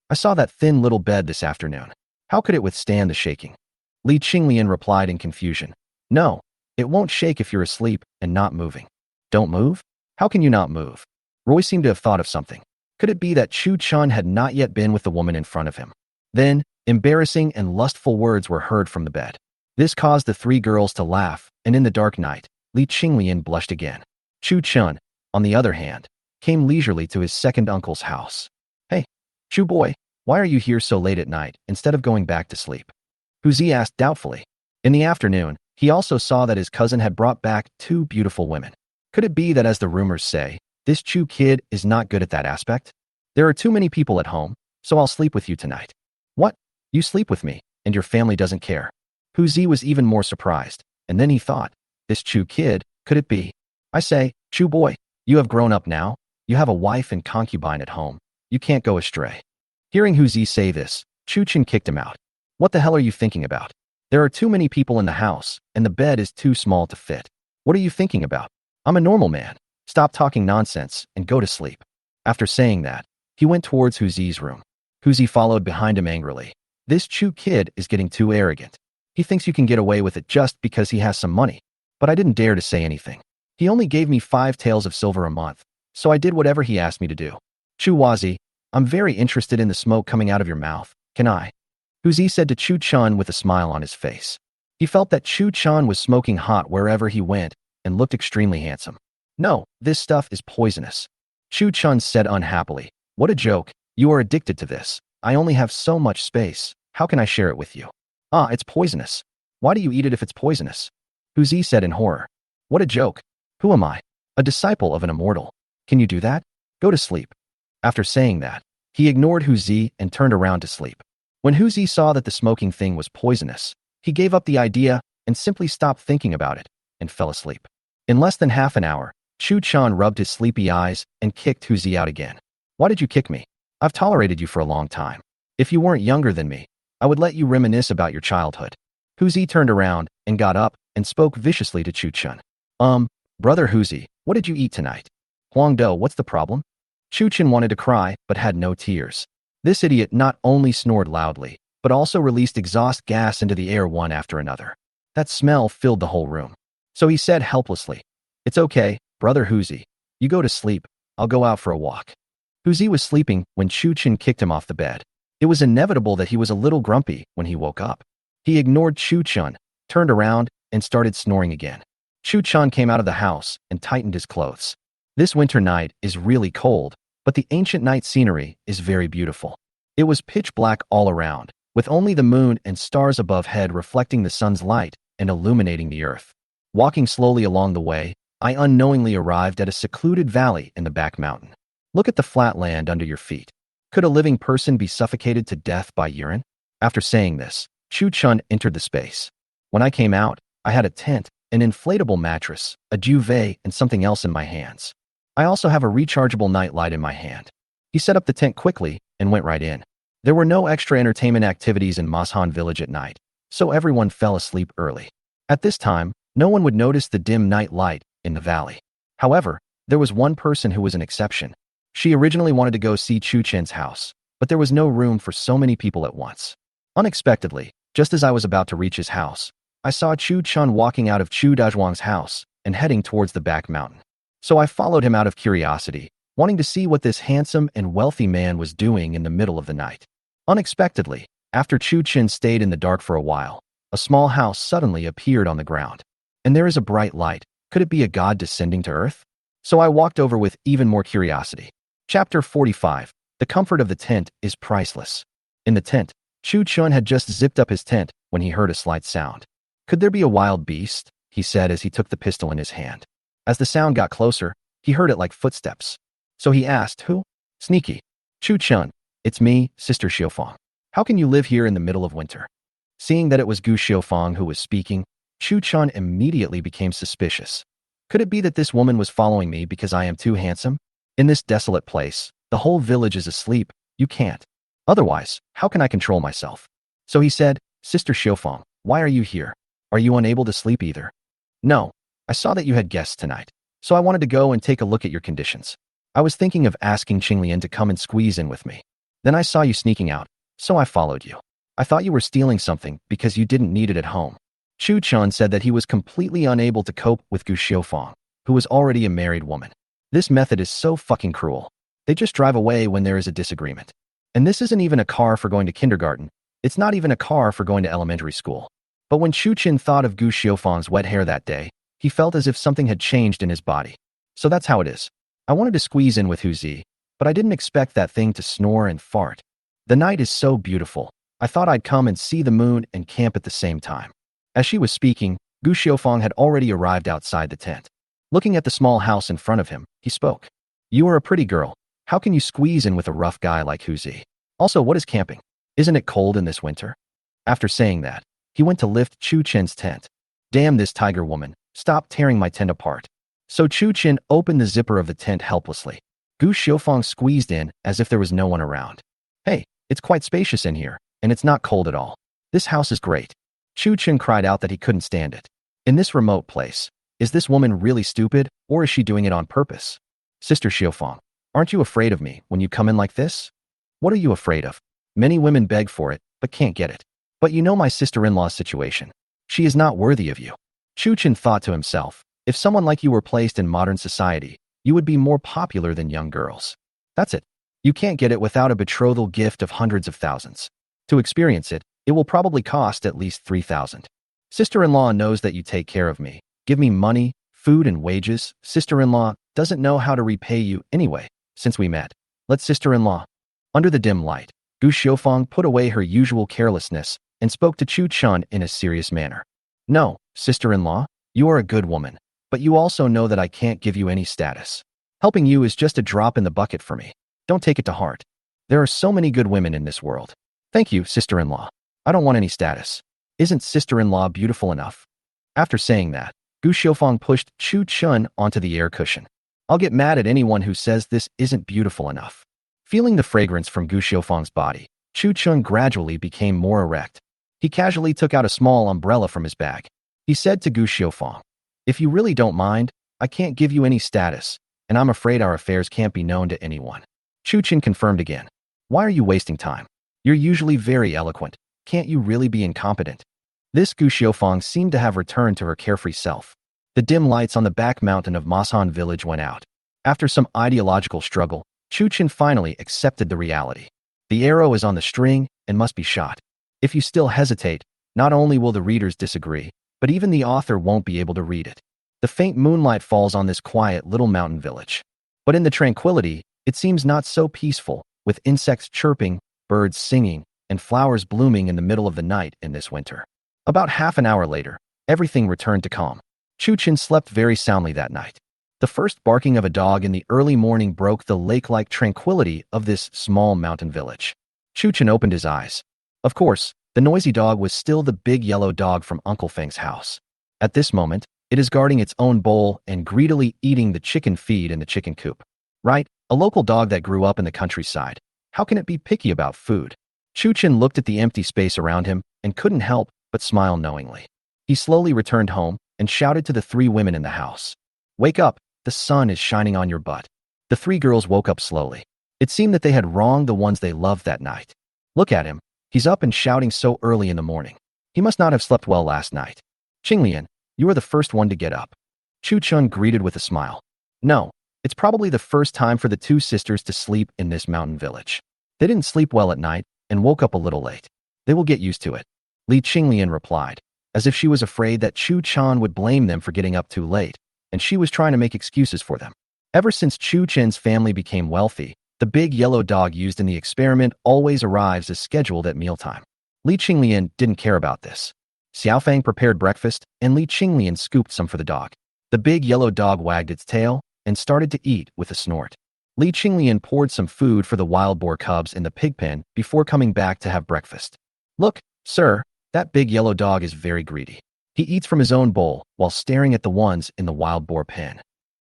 I saw that thin little bed this afternoon. How could it withstand the shaking?" Li Qinglian replied in confusion. "No, it won't shake if you're asleep and not moving." "Don't move? How can you not move?" Roy seemed to have thought of something. Could it be that Chu Chun had not yet been with the woman in front of him? Then, embarrassing and lustful words were heard from the bed. This caused the 3 girls to laugh, and in the dark night, Li Qinglian blushed again. Chu Chun, on the other hand, came leisurely to his second uncle's house. "Hey, Chu boy, why are you here so late at night instead of going back to sleep?" Huzi asked doubtfully. In the afternoon, he also saw that his cousin had brought back 2 beautiful women. Could it be that, as the rumors say, this Chu kid is not good at that aspect? "There are too many people at home, so I'll sleep with you tonight." "What? You sleep with me, and your family doesn't care?" Huzi was even more surprised, and then he thought, this Chu kid, could it be? "I say, Chu boy, you have grown up now. You have a wife and concubine at home. You can't go astray." Hearing Huzi say this, Chu Chin kicked him out. "What the hell are you thinking about? There are too many people in the house, and the bed is too small to fit. What are you thinking about? I'm a normal man. Stop talking nonsense and go to sleep." After saying that, he went towards Huzi's room. Huzi followed behind him angrily. "This Chu kid is getting too arrogant. He thinks you can get away with it just because he has some money. But I didn't dare to say anything. He only gave me 5 taels of silver a month, so I did whatever he asked me to do." "Chu Wazi, I'm very interested in the smoke coming out of your mouth. Can I?" Huzi said to Chu Chun with a smile on his face. He felt that Chu Chun was smoking hot wherever he went and looked extremely handsome. "No, this stuff is poisonous." Chu Chun said unhappily. "What a joke. You are addicted to this. I only have so much space. How can I share it with you?" "Ah, it's poisonous. Why do you eat it if it's poisonous?" Huzi said in horror. "What a joke. Who am I? A disciple of an immortal. Can you do that? Go to sleep." After saying that, he ignored Huzi and turned around to sleep. When Huzi saw that the smoking thing was poisonous, he gave up the idea and simply stopped thinking about it and fell asleep. In less than half an hour, Chu Chun rubbed his sleepy eyes and kicked Huzi out again. "Why did you kick me? I've tolerated you for a long time. If you weren't younger than me, I would let you reminisce about your childhood." Huzi turned around and got up and spoke viciously to Chu Chun. Brother Huzi, what did you eat tonight?" "Huang Do, what's the problem?" Chu Chun wanted to cry but had no tears. This idiot not only snored loudly, but also released exhaust gas into the air one after another. That smell filled the whole room. So he said helplessly, "It's okay, Brother Huzi. You go to sleep. I'll go out for a walk." Huzi was sleeping when Chu Chun kicked him off the bed. It was inevitable that he was a little grumpy when he woke up. He ignored Chu Chun, turned around, and started snoring again. Chu Chun came out of the house and tightened his clothes. This winter night is really cold, but the ancient night scenery is very beautiful. It was pitch black all around, with only the moon and stars above head reflecting the sun's light and illuminating the earth. Walking slowly along the way, I unknowingly arrived at a secluded valley in the back mountain. Look at the flat land under your feet. Could a living person be suffocated to death by urine? After saying this, Chu Chun entered the space. When I came out, I had a tent, an inflatable mattress, a duvet, and something else in my hands. I also have a rechargeable night light in my hand. He set up the tent quickly and went right in. There were no extra entertainment activities in Mashan village at night, so everyone fell asleep early. At this time, no one would notice the dim night light in the valley. However, there was one person who was an exception. She originally wanted to go see Chu Chen's house, but there was no room for so many people at once. Unexpectedly, just as I was about to reach his house, I saw Chu Chen walking out of Chu Dazhuang's house and heading towards the back mountain. So I followed him out of curiosity, wanting to see what this handsome and wealthy man was doing in the middle of the night. Unexpectedly, after Chu Chen stayed in the dark for a while, a small house suddenly appeared on the ground. And there is a bright light. Could it be a god descending to earth? So I walked over with even more curiosity. Chapter 45. The comfort of the tent is priceless. In the tent, Chu Chen had just zipped up his tent when he heard a slight sound. Could there be a wild beast? He said as he took the pistol in his hand. As the sound got closer, he heard it like footsteps. So he asked, who? Sneaky. Chu Chen. It's me, Sister Xiaofang. How can you live here in the middle of winter? Seeing that it was Gu Xiaofang who was speaking, Chu Chen immediately became suspicious. Could it be that this woman was following me because I am too handsome? In this desolate place, the whole village is asleep. You can't. Otherwise, how can I control myself? So he said, Sister Xiaofang, why are you here? Are you unable to sleep either? No. I saw that you had guests tonight, so I wanted to go and take a look at your conditions. I was thinking of asking Qinglian to come and squeeze in with me. Then I saw you sneaking out, so I followed you. I thought you were stealing something because you didn't need it at home. Chu Chen said that he was completely unable to cope with Gu Xiaofang, who was already a married woman. This method is so fucking cruel. They just drive away when there is a disagreement. And this isn't even a car for going to kindergarten. It's not even a car for going to elementary school. But when Chu Chen thought of Gu Xiaofang's wet hair that day, he felt as if something had changed in his body. So that's how it is. I wanted to squeeze in with Hu Zi, but I didn't expect that thing to snore and fart. The night is so beautiful. I thought I'd come and see the moon and camp at the same time. As she was speaking, Gu Xiaofang had already arrived outside the tent. Looking at the small house in front of him, he spoke. You are a pretty girl. How can you squeeze in with a rough guy like Hu Zi? Also, what is camping? Isn't it cold in this winter? After saying that, he went to lift Chu Chen's tent. Damn this tiger woman. Stop tearing my tent apart. So Chu Chen opened the zipper of the tent helplessly. Gu Xiaofang squeezed in as if there was no one around. Hey, it's quite spacious in here, and it's not cold at all. This house is great. Chu Chen cried out that he couldn't stand it. In this remote place, is this woman really stupid, or is she doing it on purpose? Sister Xiaofang, aren't you afraid of me when you come in like this? What are you afraid of? Many women beg for it, but can't get it. But you know my sister-in-law's situation. She is not worthy of you. Chu Chen thought to himself, if someone like you were placed in modern society, you would be more popular than young girls. That's it. You can't get it without a betrothal gift of hundreds of thousands. To experience it, it will probably cost at least 3,000. Sister-in-law knows that you take care of me. Give me money, food, and wages. Sister-in-law doesn't know how to repay you anyway, since we met. Let's sister-in-law. Under the dim light, Gu Xiaofang put away her usual carelessness and spoke to Chu Chen in a serious manner. No, sister-in-law, you are a good woman, but you also know that I can't give you any status. Helping you is just a drop in the bucket for me. Don't take it to heart. There are so many good women in this world. Thank you, sister-in-law. I don't want any status. Isn't sister-in-law beautiful enough? After saying that, Gu Xiaofang pushed Chu Chen onto the air cushion. I'll get mad at anyone who says this isn't beautiful enough. Feeling the fragrance from Gu Xiaofang's body, Chu Chen gradually became more erect. He casually took out a small umbrella from his bag. He said to Gu Xiaofang, if you really don't mind, I can't give you any status, and I'm afraid our affairs can't be known to anyone. Chu Chen confirmed again. Why are you wasting time? You're usually very eloquent. Can't you really be incompetent? This Gu Xiaofang seemed to have returned to her carefree self. The dim lights on the back mountain of Mashan village went out. After some ideological struggle, Chu Chen finally accepted the reality. The arrow is on the string and must be shot. If you still hesitate, not only will the readers disagree, but even the author won't be able to read it. The faint moonlight falls on this quiet little mountain village. But in the tranquility, it seems not so peaceful, with insects chirping, birds singing, and flowers blooming in the middle of the night in this winter. About half an hour later, everything returned to calm. Chu Chen slept very soundly that night. The first barking of a dog in the early morning broke the lake-like tranquility of this small mountain village. Chu Chen opened his eyes. Of course, the noisy dog was still the big yellow dog from Uncle Feng's house. At this moment, It is guarding its own bowl and greedily eating the chicken feed in the chicken coop. Right? A local dog that grew up in the countryside. How can it be picky about food? Chu-chin looked at the empty space around him and couldn't help but smile knowingly. He slowly returned home and shouted to the three women in the house. Wake up, the sun is shining on your butt. The three girls woke up slowly. It seemed that they had wronged the ones they loved that night. Look at him. He's up and shouting so early in the morning. He must not have slept well last night. Qinglian, you are the first one to get up. Chu-chun greeted with a smile. No, it's probably the first time for the two sisters to sleep in this mountain village. They didn't sleep well at night and woke up a little late. They will get used to it. Li Qinglian replied, as if she was afraid that Chu-chan would blame them for getting up too late, and she was trying to make excuses for them. Ever since Chu-chen's family became wealthy, the big yellow dog used in the experiment always arrives as scheduled at mealtime. Li Qinglian didn't care about this. Xiaofang prepared breakfast, and Li Qinglian scooped some for the dog. The big yellow dog wagged its tail and started to eat with a snort. Li Qinglian poured some food for the wild boar cubs in the pig pen before coming back to have breakfast. Look, sir, that big yellow dog is very greedy. He eats from his own bowl while staring at the ones in the wild boar pen.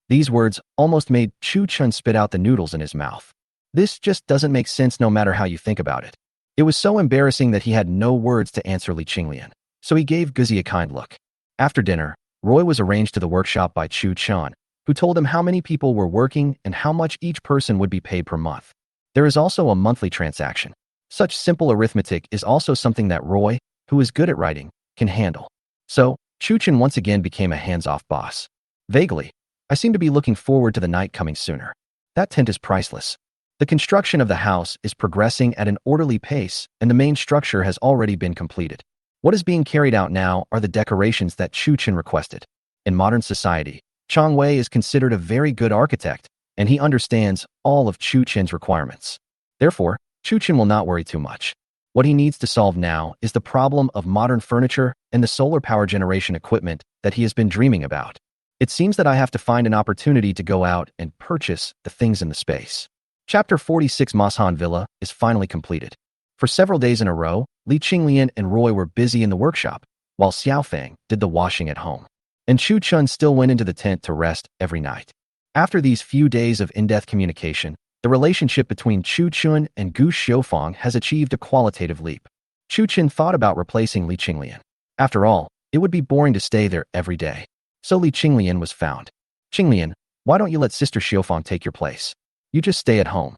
These words almost made Chu-chun spit out the noodles in his mouth. This just doesn't make sense no matter how you think about it. It was so embarrassing that he had no words to answer Li Qinglian, so he gave Guzi a kind look. After dinner, Roy was arranged to the workshop by Chu-chan, who told him how many people were working and how much each person would be paid per month. There is also a monthly transaction. Such simple arithmetic is also something that Roy, who is good at writing, can handle. So, Chu-chan once again became a hands-off boss. Vaguely, I seem to be looking forward to the night coming sooner. That tent is priceless. The construction of the house is progressing at an orderly pace, and the main structure has already been completed. What is being carried out now are the decorations that Chu-chan requested. In modern society, Chang Wei is considered a very good architect, and he understands all of Chu-chan's requirements. Therefore, Chu-chan will not worry too much. What he needs to solve now is the problem of modern furniture and the solar power generation equipment that he has been dreaming about. It seems that I have to find an opportunity to go out and purchase the things in the space. Chapter 46 Mashan Villa is finally completed. For several days in a row, Li Qinglian and Roy were busy in the workshop, while Xiaofang did the washing at home. And Chu-chun still went into the tent to rest every night. After these few days of in-depth communication, the relationship between Chu-chun and Gu Xiaofang has achieved a qualitative leap. Chu-chun thought about replacing Li Qinglian. After all, it would be boring to stay there every day. So Li Qinglian was found. Qinglian, why don't you let Sister Xiaofang take your place? You just stay at home.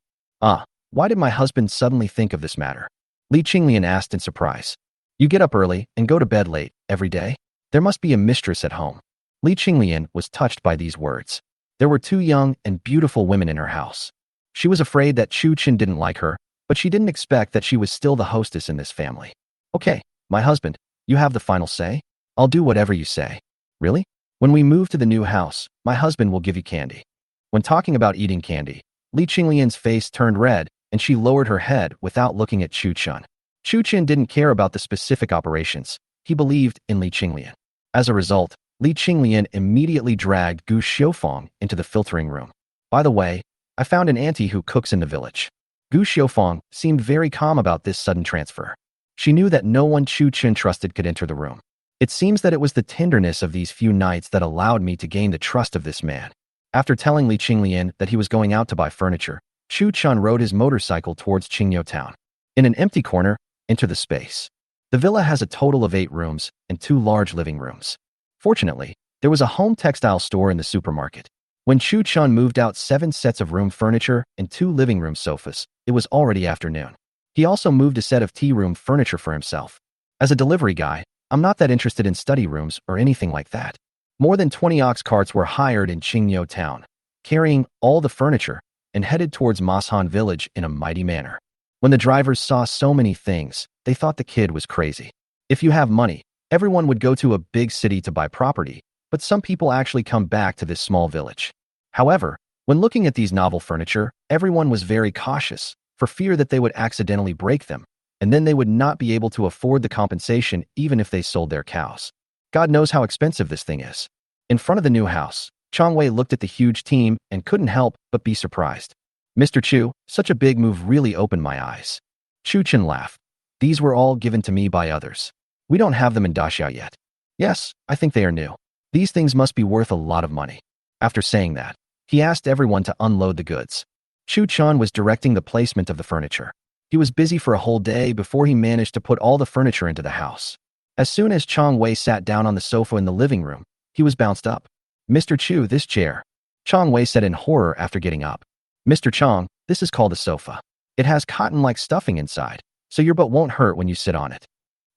Why did my husband suddenly think of this matter? Li Qinglian asked in surprise. You get up early and go to bed late every day? There must be a mistress at home. Li Qinglian was touched by these words. There were two young and beautiful women in her house. She was afraid that Chu-chan didn't like her, but she didn't expect that she was still the hostess in this family. Okay, my husband, you have the final say? I'll do whatever you say. Really? When we move to the new house, my husband will give you candy. When talking about eating candy, Li Qinglian's face turned red, and she lowered her head without looking at Chu-chan. Chu-chan didn't care about the specific operations. He believed in Li Qinglian. As a result, Li Qinglian immediately dragged Gu Xiaofang into the filtering room. By the way, I found an auntie who cooks in the village. Gu Xiaofang seemed very calm about this sudden transfer. She knew that no one Chu-chan trusted could enter the room. It seems that it was the tenderness of these few nights that allowed me to gain the trust of this man. After telling Li Qinglian that he was going out to buy furniture, Chu-chan rode his motorcycle towards Qingyou town. In an empty corner, enter the space. The villa has a total of 8 rooms and 2 large living rooms. Fortunately, there was a home textile store in the supermarket. When Chu-chan moved out 7 sets of room furniture and 2 living room sofas, it was already afternoon. He also moved a set of tea room furniture for himself. As a delivery guy, I'm not that interested in study rooms or anything like that. More than 20 ox carts were hired in Qingyou town, carrying all the furniture, and headed towards Mashan village in a mighty manner. When the drivers saw so many things, they thought the kid was crazy. If you have money, everyone would go to a big city to buy property, but some people actually come back to this small village. However, when looking at these novel furniture, everyone was very cautious, for fear that they would accidentally break them, and then they would not be able to afford the compensation even if they sold their cows. God knows how expensive this thing is. In front of the new house, Chang Wei looked at the huge team and couldn't help but be surprised. Mr. Chu, such a big move really opened my eyes. Chu-chan laughed. These were all given to me by others. We don't have them in Daxiao yet. Yes, I think they are new. These things must be worth a lot of money. After saying that, he asked everyone to unload the goods. Chu Chan was directing the placement of the furniture. He was busy for a whole day before he managed to put all the furniture into the house. As soon as Chang Wei sat down on the sofa in the living room, he was bounced up. "Mr. Chu, this chair," Chang Wei said in horror after getting up. "Mr. Chang, this is called a sofa. It has cotton-like stuffing inside, so your butt won't hurt when you sit on it."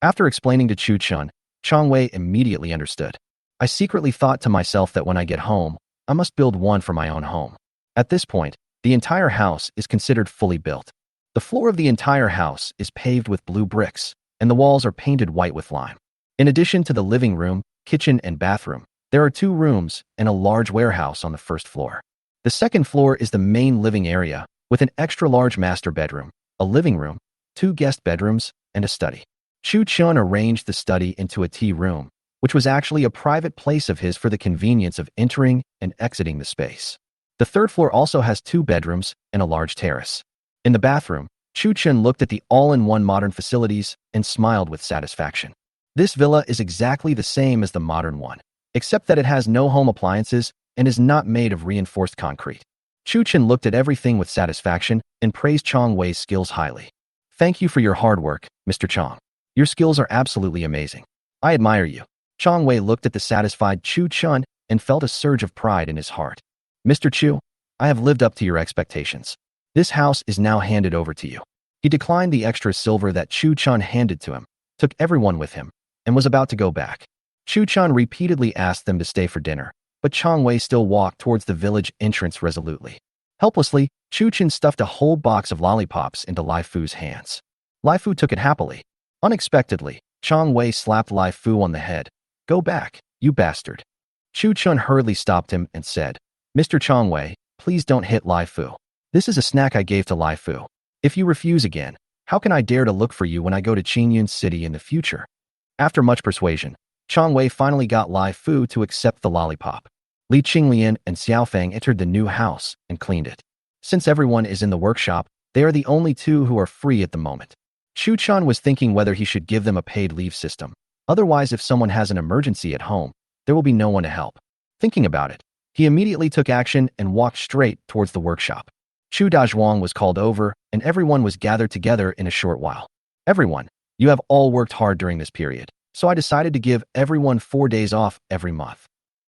After explaining to Chu Chun, Chang Wei immediately understood. "I secretly thought to myself that when I get home, I must build one for my own home." At this point, the entire house is considered fully built. The floor of the entire house is paved with blue bricks, and the walls are painted white with lime. In addition to the living room, kitchen, and bathroom, there are 2 rooms and a large warehouse on the first floor. The second floor is the main living area, with an extra-large master bedroom, a living room, 2 guest bedrooms, and a study. Chu Chun arranged the study into a tea room, which was actually a private place of his for the convenience of entering and exiting the space. The third floor also has 2 bedrooms and a large terrace. In the bathroom, Chu Chun looked at the all-in-one modern facilities and smiled with satisfaction. This villa is exactly the same as the modern one, except that it has no home appliances and is not made of reinforced concrete. Chu Chun looked at everything with satisfaction and praised Chang Wei's skills highly. "Thank you for your hard work, Mr. Chang. Your skills are absolutely amazing. I admire you." Chang Wei looked at the satisfied Chu Chun and felt a surge of pride in his heart. "Mr. Chu, I have lived up to your expectations. This house is now handed over to you." He declined the extra silver that Chu Chun handed to him, took everyone with him, and was about to go back. Chu Chun repeatedly asked them to stay for dinner, but Chang Wei still walked towards the village entrance resolutely. Helplessly, Chu Chun stuffed a whole box of lollipops into Lai Fu's hands. Lai Fu took it happily. Unexpectedly, Chang Wei slapped Lai Fu on the head. "Go back, you bastard." Chu Chun hurriedly stopped him and said, "Mr. Chang Wei, please don't hit Lai Fu. This is a snack I gave to Lai Fu. If you refuse again, how can I dare to look for you when I go to Qingyun City in the future?" After much persuasion, Chang Wei finally got Lai Fu to accept the lollipop. Li Qinglian and Xiaofang entered the new house and cleaned it. Since everyone is in the workshop, they are the only 2 who are free at the moment. Chu Chan was thinking whether he should give them a paid leave system. Otherwise, if someone has an emergency at home, there will be no one to help. Thinking about it, he immediately took action and walked straight towards the workshop. Chu Dazhuang was called over, and everyone was gathered together in a short while. "Everyone, you have all worked hard during this period, so I decided to give everyone 4 days off every month."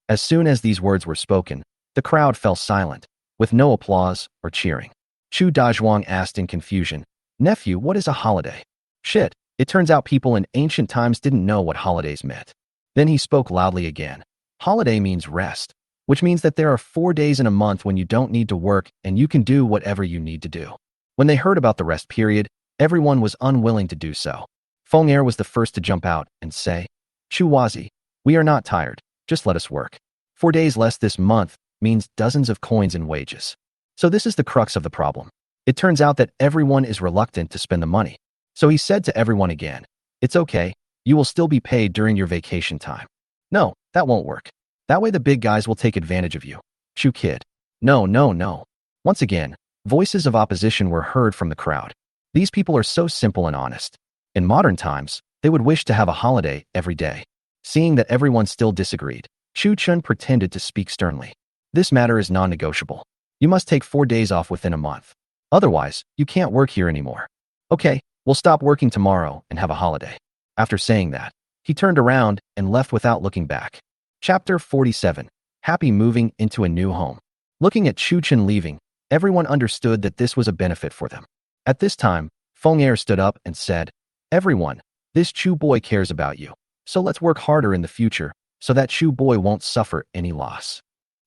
As soon as these words were spoken, the crowd fell silent, with no applause or cheering. Chu Dazhuang asked in confusion, "Nephew, what is a holiday?" "Shit, it turns out people in ancient times didn't know what holidays meant." Then he spoke loudly again. "Holiday means rest, which means that there are 4 days in a month when you don't need to work and you can do whatever you need to do." When they heard about the rest period, everyone was unwilling to do so. Feng Er was the first to jump out and say, "Chu Wazi, we are not tired, just let us work. 4 days less this month means dozens of coins in wages." So this is the crux of the problem. It turns out that everyone is reluctant to spend the money. So he said to everyone again, "It's okay, you will still be paid during your vacation time." "No, that won't work. That way the big guys will take advantage of you. Chu kid." "No, no, no." Once again, voices of opposition were heard from the crowd. These people are so simple and honest. In modern times, they would wish to have a holiday every day. Seeing that everyone still disagreed, Chu Chun pretended to speak sternly. "This matter is non-negotiable. You must take 4 days off within a month. Otherwise, you can't work here anymore." "Okay, we'll stop working tomorrow and have a holiday." After saying that, he turned around and left without looking back. Chapter 47. Happy moving into a new home. Looking at Chu Chun leaving, everyone understood that this was a benefit for them. At this time, Feng Er stood up and said, "Everyone, this Chu boy cares about you, so let's work harder in the future so that Chu boy won't suffer any loss."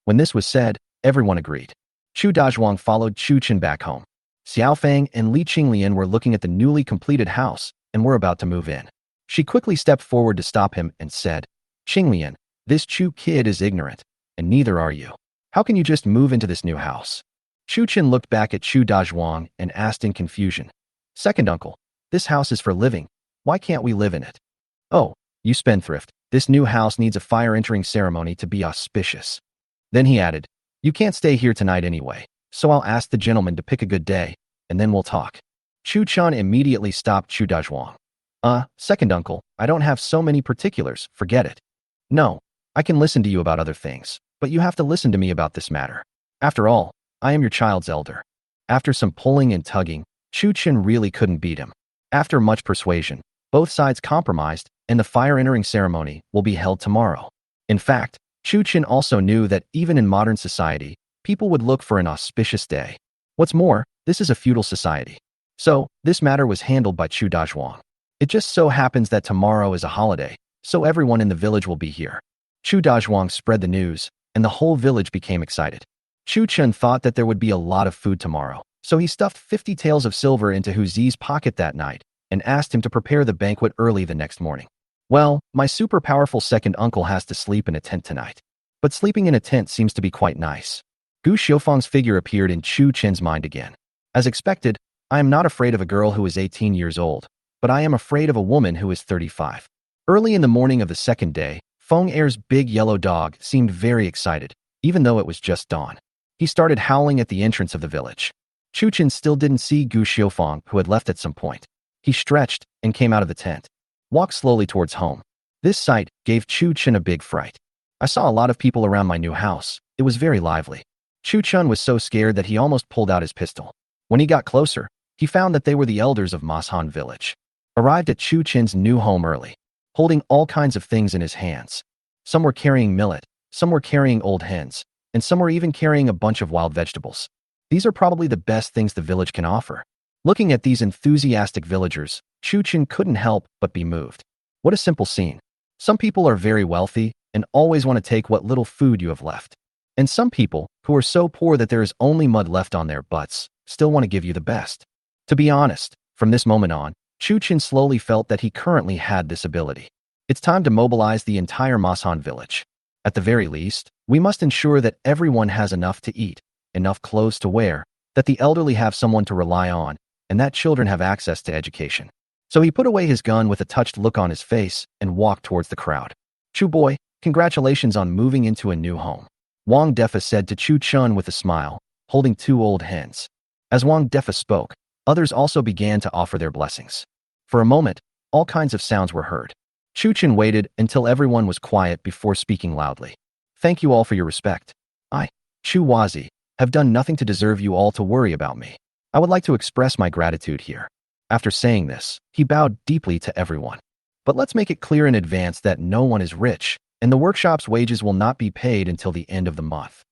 When this was said, everyone agreed. Chu Dazhuang followed Chu Chun back home. Xiaofang and Li Qinglian were looking at the newly completed house and were about to move in. She quickly stepped forward to stop him and said, "Qinglian, this Chu kid is ignorant, and neither are you. How can you just move into this new house?" Chu Chun looked back at Chu Dazhuang and asked in confusion, "Second uncle, this house is for living. Why can't we live in it?" "Oh, you spendthrift, this new house needs a fire entering ceremony to be auspicious." Then he added, "You can't stay here tonight anyway, so I'll ask the gentleman to pick a good day, and then we'll talk." Chu Chun immediately stopped Chu Dazhuang. Second uncle, I don't have so many particulars, forget it." "No, I can listen to you about other things, but you have to listen to me about this matter. After all, I am your child's elder. After some pulling and tugging, Chu Chen really couldn't beat him. After much persuasion, both sides compromised, and the fire entering ceremony will be held tomorrow. In fact, Chu Chen also knew that even in modern society, people would look for an auspicious day. What's more, this is a feudal society. So, this matter was handled by Chu Dazhuang. It just so happens that tomorrow is a holiday, so everyone in the village will be here. Chu Dazhuang spread the news, and the whole village became excited. Chu Chen thought that there would be a lot of food tomorrow, so he stuffed 50 taels of silver into Hu Zi's pocket that night and asked him to prepare the banquet early the next morning. Well, my super powerful second uncle has to sleep in a tent tonight. But sleeping in a tent seems to be quite nice. Gu Xiufeng's figure appeared in Chu Chen's mind again. As expected, I am not afraid of a girl who is 18 years old, but I am afraid of a woman who is 35. Early in the morning of the second day, Feng Er's big yellow dog seemed very excited, even though it was just dawn. He started howling at the entrance of the village. Chu Chen still didn't see Gu Xiufeng, who had left at some point. He stretched and came out of the tent. Walked slowly towards home. This sight gave Chu Chen a big fright. I saw a lot of people around my new house. It was very lively. Chu Chen was so scared that he almost pulled out his pistol. When he got closer, he found that they were the elders of Mashan village. Arrived at Chu Chen's new home early, holding all kinds of things in his hands. Some were carrying millet, some were carrying old hens, and some were even carrying a bunch of wild vegetables. These are probably the best things the village can offer. Looking at these enthusiastic villagers, Chu Chen couldn't help but be moved. What a simple scene. Some people are very wealthy and always want to take what little food you have left. And some people, who are so poor that there is only mud left on their butts, still want to give you the best. To be honest, from this moment on, Chu Chen slowly felt that he currently had this ability. It's time to mobilize the entire Masan village. At the very least, we must ensure that everyone has enough to eat, enough clothes to wear, that the elderly have someone to rely on, and that children have access to education. So he put away his gun with a touched look on his face and walked towards the crowd. Chu boy, congratulations on moving into a new home. Wang Defa said to Chu Chen with a smile, holding 2 old hens. As Wang Defa spoke, others also began to offer their blessings. For a moment, all kinds of sounds were heard. Chu Chen waited until everyone was quiet before speaking loudly. Thank you all for your respect. I, Chu Wazi, have done nothing to deserve you all to worry about me. I would like to express my gratitude here. After saying this, he bowed deeply to everyone. But let's make it clear in advance that no one is rich, and the workshop's wages will not be paid until the end of the month.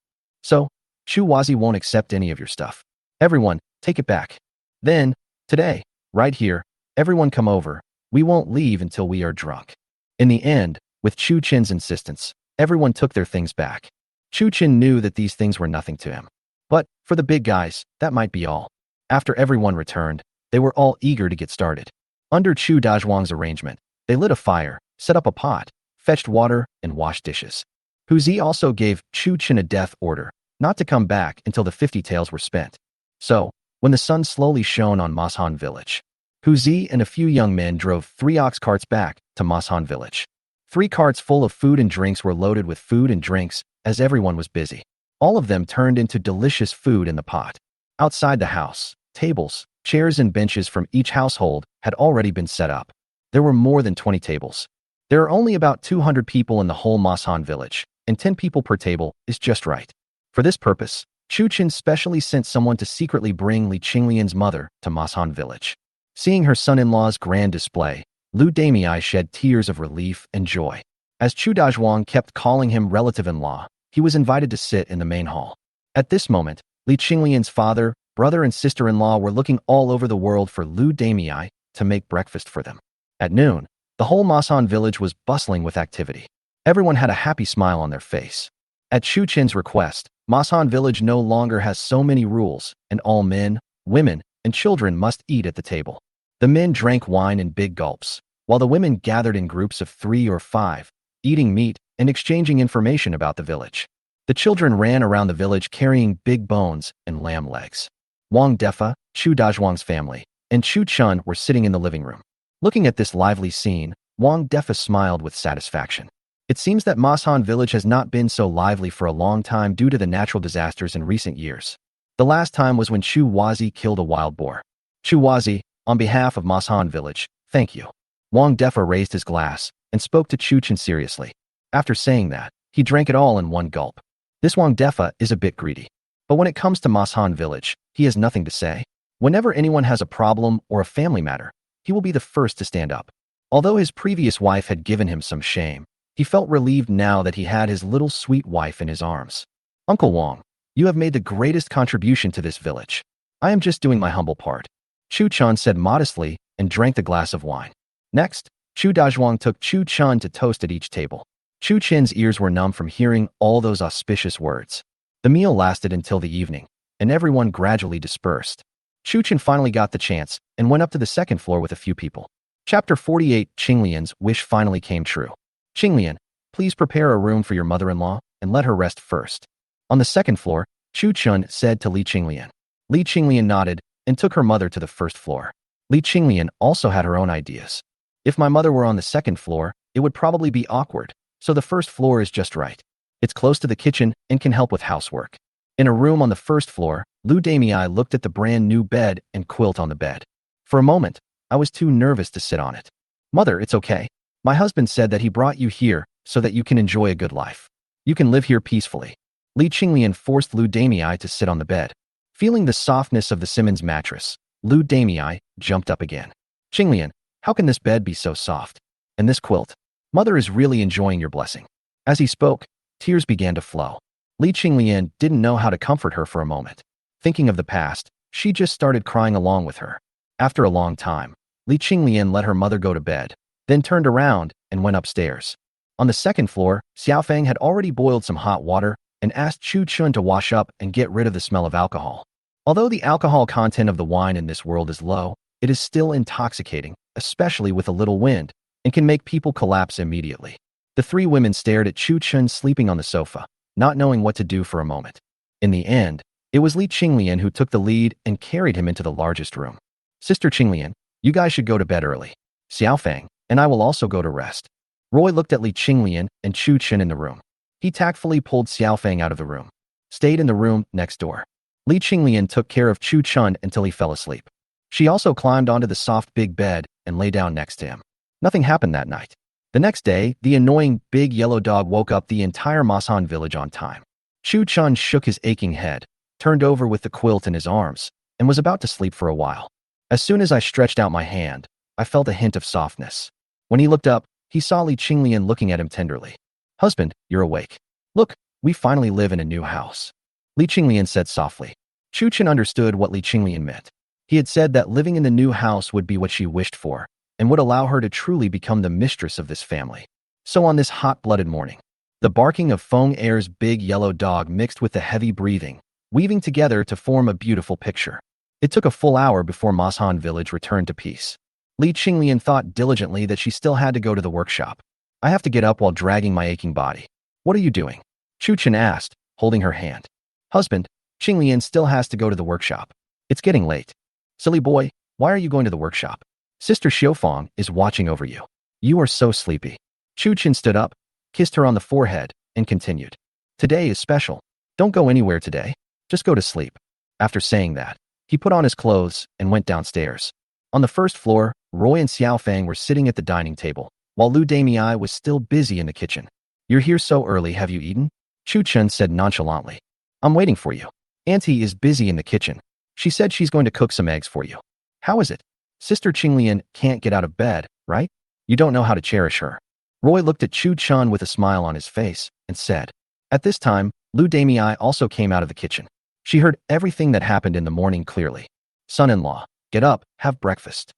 So, Chu Wazi won't accept any of your stuff. Everyone, take it back. Then, today, right here, everyone come over. We won't leave until we are drunk. In the end, with Chu Chen's insistence, everyone took their things back. Chu Chen knew that these things were nothing to him. But, for the big guys, that might be all. After everyone returned, they were all eager to get started. Under Chu Dazhuang's arrangement, they lit a fire, set up a pot, fetched water, and washed dishes. Hu Zi also gave Chu Chen a death order, not to come back until the 50 taels were spent. So, when the sun slowly shone on Mashan village, Hu Zi and a few young men drove 3 ox carts back to Mashan village. 3 carts full of food and drinks were loaded with food and drinks as everyone was busy. All of them turned into delicious food in the pot. Outside the house, tables, chairs and benches from each household had already been set up. There were more than 20 tables. There are only about 200 people in the whole Mashan village, and 10 people per table is just right. For this purpose, Chu Chen specially sent someone to secretly bring Li Qinglian's mother to Mashan village. Seeing her son-in-law's grand display, Lu Damei shed tears of relief and joy. As Chu Dazhuang kept calling him relative-in-law, he was invited to sit in the main hall. At this moment, Li Qinglian's father, brother and sister-in-law were looking all over the world for Lu Damei to make breakfast for them. At noon, the whole Mashan village was bustling with activity. Everyone had a happy smile on their face. At Chu Chen's request, Mashan village no longer has so many rules, and all men, women, and children must eat at the table. The men drank wine in big gulps, while the women gathered in groups of 3 or 5, eating meat and exchanging information about the village. The children ran around the village carrying big bones and lamb legs. Wang Defa, Chu Dazhuang's family, and Chu Chen were sitting in the living room. Looking at this lively scene, Wang Defa smiled with satisfaction. It seems that Mashan village has not been so lively for a long time due to the natural disasters in recent years. The last time was when Chu Wazi killed a wild boar. Chu Wazi, on behalf of Mashan village, thank you. Wang Defa raised his glass and spoke to Chu Chen seriously. After saying that, he drank it all in one gulp. This Wang Defa is a bit greedy. But when it comes to Mashan village, he has nothing to say. Whenever anyone has a problem or a family matter, he will be the first to stand up. Although his previous wife had given him some shame, he felt relieved now that he had his little sweet wife in his arms. Uncle Wang, you have made the greatest contribution to this village. I am just doing my humble part, Chu Chun said modestly and drank the glass of wine. Next, Chu Dazhuang took Chu Chun to toast at each table. Chu Chin's ears were numb from hearing all those auspicious words. The meal lasted until the evening, and everyone gradually dispersed. Chu Chin finally got the chance and went up to the second floor with a few people. Chapter 48 Qinglian's wish finally came true. Qinglian, please prepare a room for your mother-in-law and let her rest first. On the second floor, Chu Chun said to Li Qinglian. Li Qinglian nodded and took her mother to the first floor. Li Qinglian also had her own ideas. If my mother were on the second floor, it would probably be awkward, so the first floor is just right. It's close to the kitchen and can help with housework. In a room on the first floor, Lu Damei looked at the brand new bed and quilt on the bed. For a moment, I was too nervous to sit on it. Mother, it's okay. My husband said that he brought you here so that you can enjoy a good life. You can live here peacefully. Li Qinglian forced Lu Damei to sit on the bed. Feeling the softness of the Simmons mattress, Lu Damei jumped up again. Qinglian, how can this bed be so soft? And this quilt? Mother is really enjoying your blessing. As he spoke, tears began to flow. Li Qinglian didn't know how to comfort her for a moment. Thinking of the past, she just started crying along with her. After a long time, Li Qinglian let her mother go to bed, then turned around and went upstairs. On the second floor, Xiaofeng had already boiled some hot water and asked Chu Chun to wash up and get rid of the smell of alcohol. Although the alcohol content of the wine in this world is low, it is still intoxicating, especially with a little wind, and can make people collapse immediately. The three women stared at Chu Chun sleeping on the sofa, not knowing what to do for a moment. In the end, it was Li Qinglian who took the lead and carried him into the largest room. Sister Qinglian, you guys should go to bed early. Xiaofeng and I will also go to rest. Roy looked at Li Qinglian and Chu Chun in the room. He tactfully pulled Xiaofeng out of the room. Stayed in the room next door. Li Qinglian took care of Chu Chun until he fell asleep. She also climbed onto the soft big bed and lay down next to him. Nothing happened that night. The next day, the annoying big yellow dog woke up the entire Mashan village on time. Chu Chun shook his aching head, turned over with the quilt in his arms, and was about to sleep for a while. As soon as I stretched out my hand, I felt a hint of softness. When he looked up, he saw Li Qinglian looking at him tenderly. Husband, you're awake. Look, we finally live in a new house. Li Qinglian said softly. Chu Chun understood what Li Qinglian meant. He had said that living in the new house would be what she wished for, and would allow her to truly become the mistress of this family. So on this hot-blooded morning, the barking of Feng Er's big yellow dog mixed with the heavy breathing, weaving together to form a beautiful picture. It took a full hour before Mashan village returned to peace. Li Qinglian thought diligently that she still had to go to the workshop. I have to get up while dragging my aching body. What are you doing? Chu Chun asked, holding her hand. Husband, Qinglian still has to go to the workshop. It's getting late. Silly boy, why are you going to the workshop? Sister Xiaofeng is watching over you. You are so sleepy. Chu Chun stood up, kissed her on the forehead, and continued. Today is special. Don't go anywhere today. Just go to sleep. After saying that, he put on his clothes and went downstairs. On the first floor, Roy and Xiaofeng were sitting at the dining table, while Lu Damei was still busy in the kitchen. You're here so early, have you eaten? Chu Chun said nonchalantly. I'm waiting for you. Auntie is busy in the kitchen. She said she's going to cook some eggs for you. How is it? Sister Qinglian can't get out of bed, right? You don't know how to cherish her. Roy looked at Chu Chun with a smile on his face and said. At this time, Lu Damei also came out of the kitchen. She heard everything that happened in the morning clearly. Son-in-law, get up, have breakfast.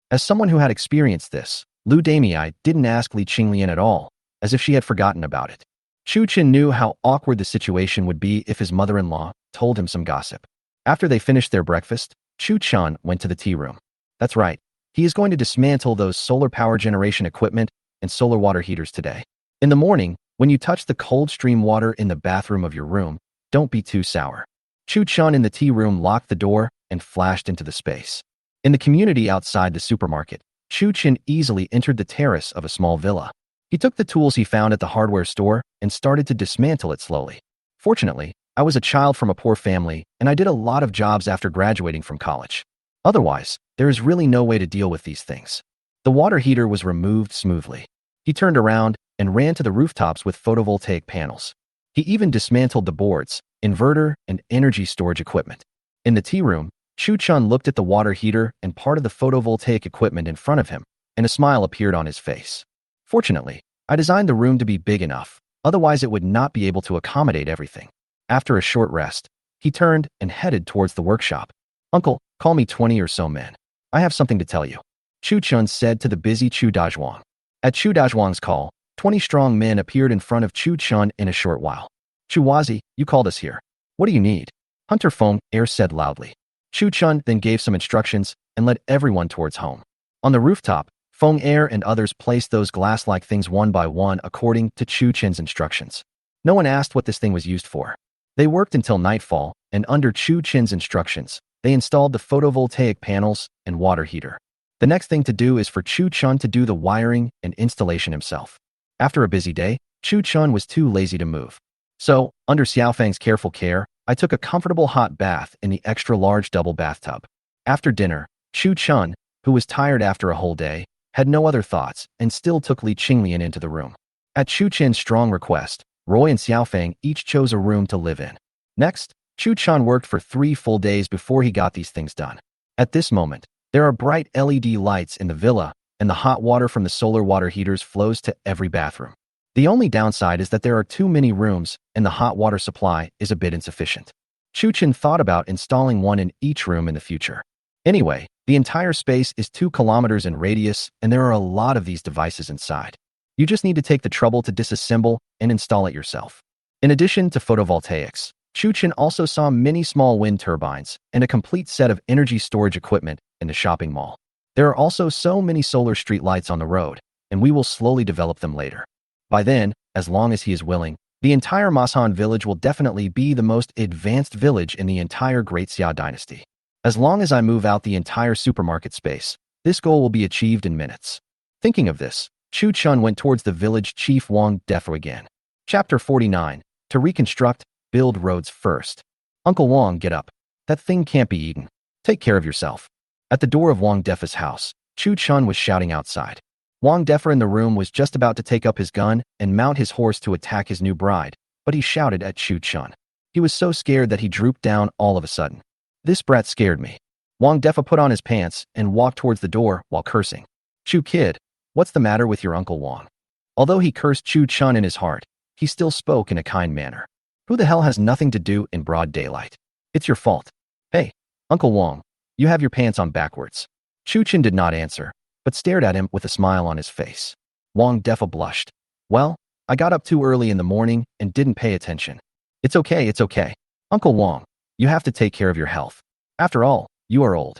As someone who had experienced this, Lu Damei didn't ask Li Qinglian at all, as if she had forgotten about it. Chu Chun knew how awkward the situation would be if his mother-in-law told him some gossip. After they finished their breakfast, Chu Chun went to the tea room. That's right, he is going to dismantle those solar power generation equipment and solar water heaters today. In the morning, when you touch the cold stream water in the bathroom of your room, don't be too sour. Chu Chun in the tea room locked the door and flashed into the space. In the community outside the supermarket, Chu Chun easily entered the terrace of a small villa. He took the tools he found at the hardware store and started to dismantle it slowly. Fortunately, I was a child from a poor family and I did a lot of jobs after graduating from college. Otherwise, there is really no way to deal with these things. The water heater was removed smoothly. He turned around and ran to the rooftops with photovoltaic panels. He even dismantled the boards, inverter, and energy storage equipment. In the tea room, Chu-chun looked at the water heater and part of the photovoltaic equipment in front of him, and a smile appeared on his face. Fortunately, I designed the room to be big enough, otherwise it would not be able to accommodate everything. After a short rest, he turned and headed towards the workshop. Uncle, call me 20 or so men. I have something to tell you, Chu-chun said to the busy Chu Dazhuang. At Chu Dazhuang's call, 20 strong men appeared in front of Chu-chun in a short while. Chu Wazi, you called us here. What do you need? Hunter Feng Air said loudly. Chu-chun then gave some instructions and led everyone towards home. On the rooftop, Feng Air and others placed those glass-like things one by one according to Chu-chun's instructions. No one asked what this thing was used for. They worked until nightfall, and under Chu-chun's instructions, they installed the photovoltaic panels and water heater. The next thing to do is for Chu-chun to do the wiring and installation himself. After a busy day, Chu-chun was too lazy to move. So, under Xiaofang's careful care, I took a comfortable hot bath in the extra-large double bathtub. After dinner, Chu-chun, who was tired after a whole day, had no other thoughts and still took Li Qinglian into the room. At Chu-chun's strong request, Roy and Xiaofang each chose a room to live in. Next, Chu-chun worked for 3 full days before he got these things done. At this moment, there are bright LED lights in the villa, and the hot water from the solar water heaters flows to every bathroom. The only downside is that there are too many rooms, and the hot water supply is a bit insufficient. Chu-chun thought about installing one in each room in the future. Anyway, the entire space is 2 kilometers in radius, and there are a lot of these devices inside. You just need to take the trouble to disassemble and install it yourself. In addition to photovoltaics, Chu-chun also saw many small wind turbines and a complete set of energy storage equipment in the shopping mall. There are also so many solar street lights on the road, and we will slowly develop them later. By then, as long as he is willing, the entire Masan village will definitely be the most advanced village in the entire Great Xia dynasty. As long as I move out the entire supermarket space, this goal will be achieved in minutes. Thinking of this, Chu-chun went towards the village chief Wang Defa again. Chapter 49. To reconstruct, build roads first. Uncle Wang, get up. That thing can't be eaten. Take care of yourself. At the door of Wang Defa's house, Chu-chun was shouting outside. Wang Defa in the room was just about to take up his gun and mount his horse to attack his new bride, but he shouted at Chu-chun. He was so scared that he drooped down all of a sudden. This brat scared me. Wang Defa put on his pants and walked towards the door while cursing. Chu kid, what's the matter with your Uncle Wang? Although he cursed Chu-chun in his heart, he still spoke in a kind manner. Who the hell has nothing to do in broad daylight? It's your fault. Hey, Uncle Wang, you have your pants on backwards. Chu-chun did not answer, but stared at him with a smile on his face. Wang Defa blushed. Well, I got up too early in the morning and didn't pay attention. It's okay. Uncle Wang, you have to take care of your health. After all, you are old.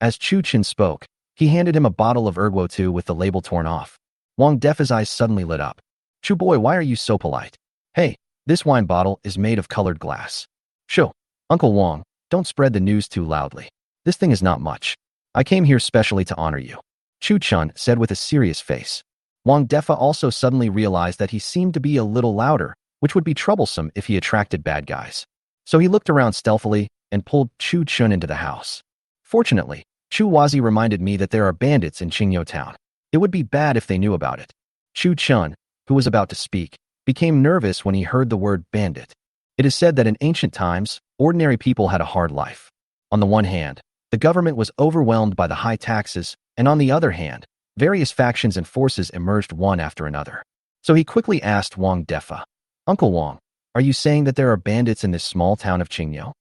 As Chu-chun spoke, he handed him a bottle of Erguo 2 with the label torn off. Wang Defa's eyes suddenly lit up. Chu boy, why are you so polite? Hey, this wine bottle is made of colored glass. Shoo, Uncle Wang, don't spread the news too loudly. This thing is not much. I came here specially to honor you, Chu-chun said with a serious face. Wang Defa also suddenly realized that he seemed to be a little louder, which would be troublesome if he attracted bad guys. So he looked around stealthily and pulled Chu-chun into the house. Fortunately, Chu Wazi reminded me that there are bandits in Qingyou town. It would be bad if they knew about it. Chu-chun, who was about to speak, became nervous when he heard the word bandit. It is said that in ancient times, ordinary people had a hard life. On the one hand, the government was overwhelmed by the high taxes, and on the other hand, various factions and forces emerged one after another. So he quickly asked Wang Defa, Uncle Wang, are you saying that there are bandits in this small town of Qingyou?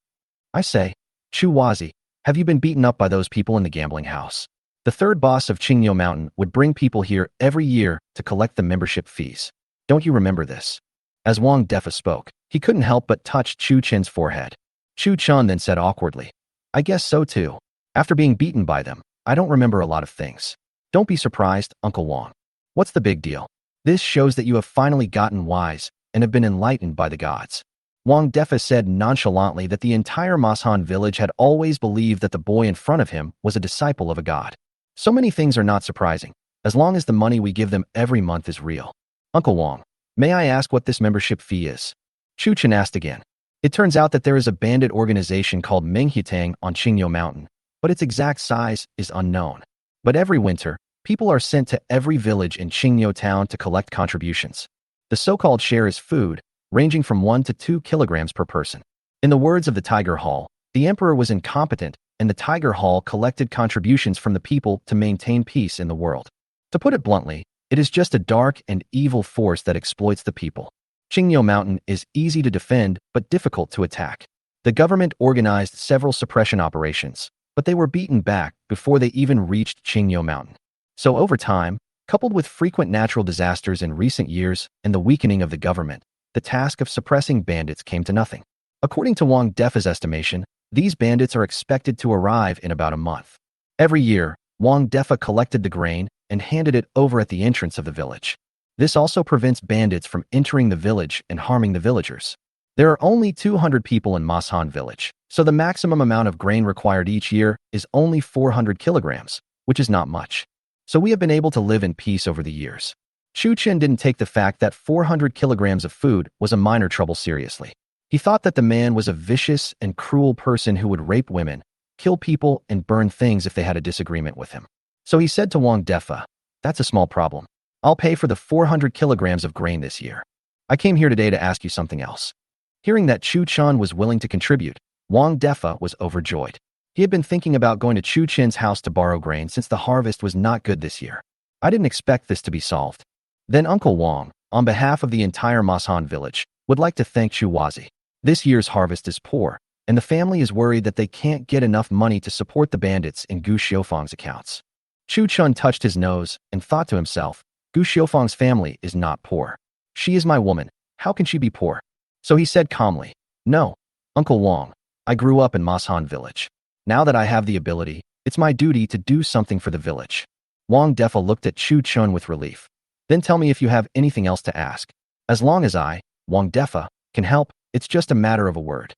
I say, Chu Wazi, have you been beaten up by those people in the gambling house? The third boss of Qingyou Mountain would bring people here every year to collect the membership fees. Don't you remember this? As Wang Defa spoke, he couldn't help but touch Chu-chun's forehead. Chu-chun then said awkwardly, I guess so too. After being beaten by them, I don't remember a lot of things. Don't be surprised, Uncle Wang. What's the big deal? This shows that you have finally gotten wise and have been enlightened by the gods. Wang Defa said nonchalantly that the entire Masan village had always believed that the boy in front of him was a disciple of a god. So many things are not surprising, as long as the money we give them every month is real. Uncle Wang, may I ask what this membership fee is? Chu-chun asked again. It turns out that there is a bandit organization called Menghutang on Qingyou Mountain, but its exact size is unknown. But every winter, People are sent to every village in Qingyo town to collect contributions. The so-called share is food, ranging from 1 to 2 kilograms per person. In the words of the Tiger Hall, the emperor was incompetent, and the Tiger Hall collected contributions from the people to maintain peace in the world. To put it bluntly, it is just a dark and evil force that exploits the people. Qingyo Mountain is easy to defend but difficult to attack. The government organized several suppression operations, but they were beaten back before they even reached Qingyo Mountain. So over time, coupled with frequent natural disasters in recent years and the weakening of the government, the task of suppressing bandits came to nothing. According to Wang Defa's estimation, these bandits are expected to arrive in about a month. Every year, Wang Defa collected the grain and handed it over at the entrance of the village. This also prevents bandits from entering the village and harming the villagers. There are only 200 people in Mashan village, so the maximum amount of grain required each year is only 400 kilograms, which is not much. So we have been able to live in peace over the years. Chu Chen didn't take the fact that 400 kilograms of food was a minor trouble seriously. He thought that the man was a vicious and cruel person who would rape women, kill people, and burn things if they had a disagreement with him. So he said to Wang Defa, "That's a small problem. I'll pay for the 400 kilograms of grain this year. I came here today to ask you something else." Hearing that Chu Chen was willing to contribute, Wang Defa was overjoyed. He had been thinking about going to Chu Chen's house to borrow grain since the harvest was not good this year. I didn't expect this to be solved. Then Uncle Wang, on behalf of the entire Mashan village, would like to thank Chu Wazi. This year's harvest is poor, and the family is worried that they can't get enough money to support the bandits in Gu Xiufang's accounts. Chu Chen touched his nose and thought to himself, Gu Xiufang's family is not poor. She is my woman. How can she be poor? So he said calmly, "No, Uncle Wang, I grew up in Mashan village. Now that I have the ability, it's my duty to do something for the village." Wang Defa looked at Chu Chen with relief. "Then tell me if you have anything else to ask. As long as I, Wang Defa, can help, it's just a matter of a word."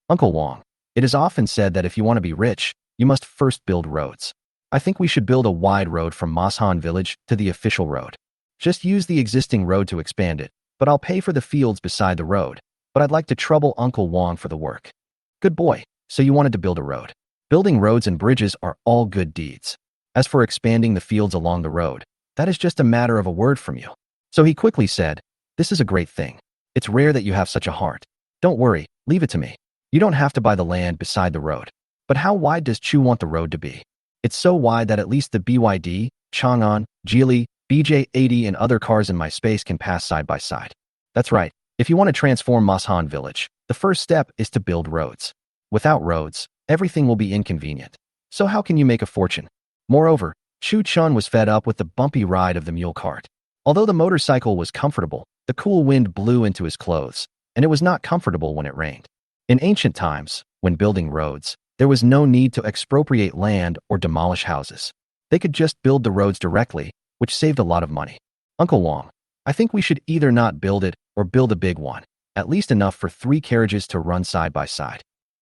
Uncle Wang, it is often said that if you want to be rich, you must first build roads. I think we should build a wide road from Mashan village to the official road. Just use the existing road to expand it, but I'll pay for the fields beside the road, but I'd like to trouble Uncle Wang for the work. Good boy, so you wanted to build a road. Building roads and bridges are all good deeds. As for expanding the fields along the road, that is just a matter of a word from you. So he quickly said, "This is a great thing. It's rare that you have such a heart. Don't worry, leave it to me. You don't have to buy the land beside the road. But how wide does Chu want the road to be? It's so wide that at least the BYD, Chang'an, Geely, BJ80 and other cars in my space can pass side by side." That's right. If you want to transform Mashan village, the first step is to build roads. Without roads, everything will be inconvenient. So how can you make a fortune? Moreover, Chu Chen was fed up with the bumpy ride of the mule cart. Although the motorcycle was comfortable, the cool wind blew into his clothes, and it was not comfortable when it rained. In ancient times, when building roads, there was no need to expropriate land or demolish houses. They could just build the roads directly, which saved a lot of money. Uncle Wang, I think we should either not build it or build a big one, at least enough for 3 carriages to run side by side.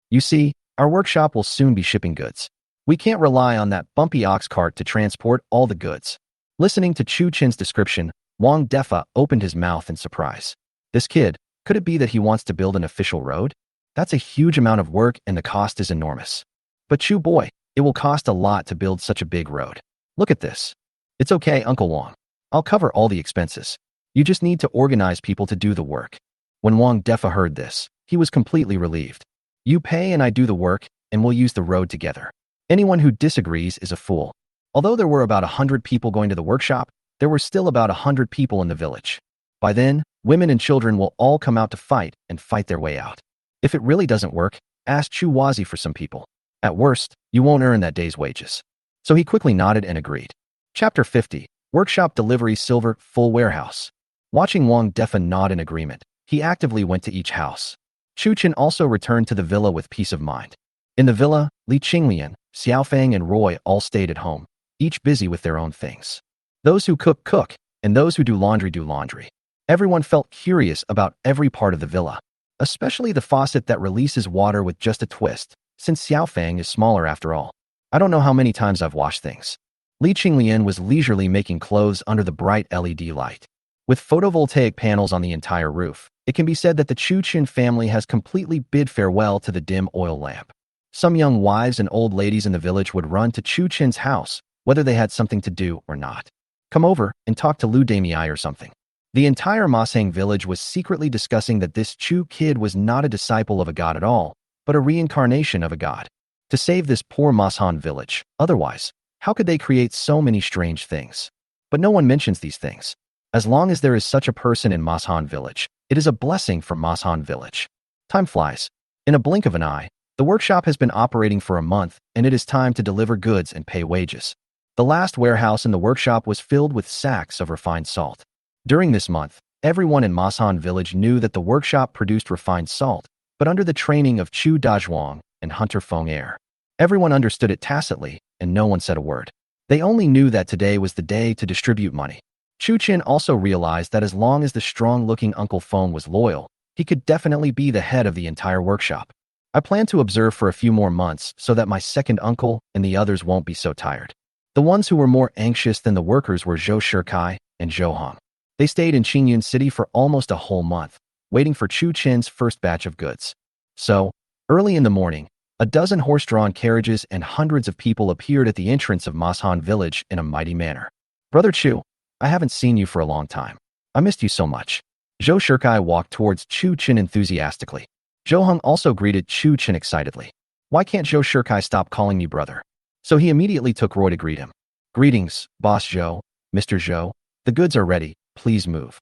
You see, our workshop will soon be shipping goods. We can't rely on that bumpy ox cart to transport all the goods. Listening to Chu Chen's description, Wang Defa opened his mouth in surprise. This kid, could it be that he wants to build an official road? That's a huge amount of work and the cost is enormous. But Chu boy, it will cost a lot to build such a big road. Look at this. It's okay, Uncle Wang. I'll cover all the expenses. You just need to organize people to do the work. When Wang Defa heard this, he was completely relieved. You pay and I do the work, and we'll use the road together. Anyone who disagrees is a fool. Although there were about 100 people going to the workshop, there were still about 100 people in the village. By then, women and children will all come out to fight and fight their way out. If it really doesn't work, ask Chu Wazi for some people. At worst, you won't earn that day's wages. So he quickly nodded and agreed. Chapter 50, Workshop Delivery Silver Full Warehouse. Watching Wang Defa nod in agreement, he actively went to each house. Chu Chen also returned to the villa with peace of mind. In the villa, Li Qinglian, Xiaofang and Roy all stayed at home, each busy with their own things. Those who cook, and those who do laundry. Everyone felt curious about every part of the villa, especially the faucet that releases water with just a twist, since Xiaofang is smaller after all. I don't know how many times I've washed things. Li Qinglian was leisurely making clothes under the bright LED light. With photovoltaic panels on the entire roof, it can be said that the Chu Chen family has completely bid farewell to the dim oil lamp. Some young wives and old ladies in the village would run to Chu Chen's house, whether they had something to do or not. Come over and talk to Lu Damei or something. The entire Masang village was secretly discussing that this Chu kid was not a disciple of a god at all, but a reincarnation of a god. To save this poor Mashan village, otherwise, how could they create so many strange things? But no one mentions these things. As long as there is such a person in Mashan village, it is a blessing for Mashan village. Time flies. In a blink of an eye, the workshop has been operating for a month, and it is time to deliver goods and pay wages. The last warehouse in the workshop was filled with sacks of refined salt. During this month, everyone in Mashan village knew that the workshop produced refined salt, but under the training of Chu Dazhuang and Hunter Feng Er. Everyone understood it tacitly, and no one said a word. They only knew that today was the day to distribute money. Chu Qin also realized that as long as the strong-looking Uncle Feng was loyal, he could definitely be the head of the entire workshop. I plan to observe for a few more months so that my second uncle and the others won't be so tired. The ones who were more anxious than the workers were Zhou Shikai and Zhou Hong. They stayed in Qingyun City for almost a whole month, waiting for Chu Qin's first batch of goods. So, early in the morning, a dozen horse-drawn carriages and hundreds of people appeared at the entrance of Mashan village in a mighty manner. Brother Chu, I haven't seen you for a long time. I missed you so much. Zhou Shikai walked towards Chu Qin enthusiastically. Zhou Hong also greeted Chu Qin excitedly. Why can't Zhou Shikai stop calling me brother? So he immediately took Roy to greet him. Greetings, Boss Zhou, Mr. Zhou. The goods are ready, please move.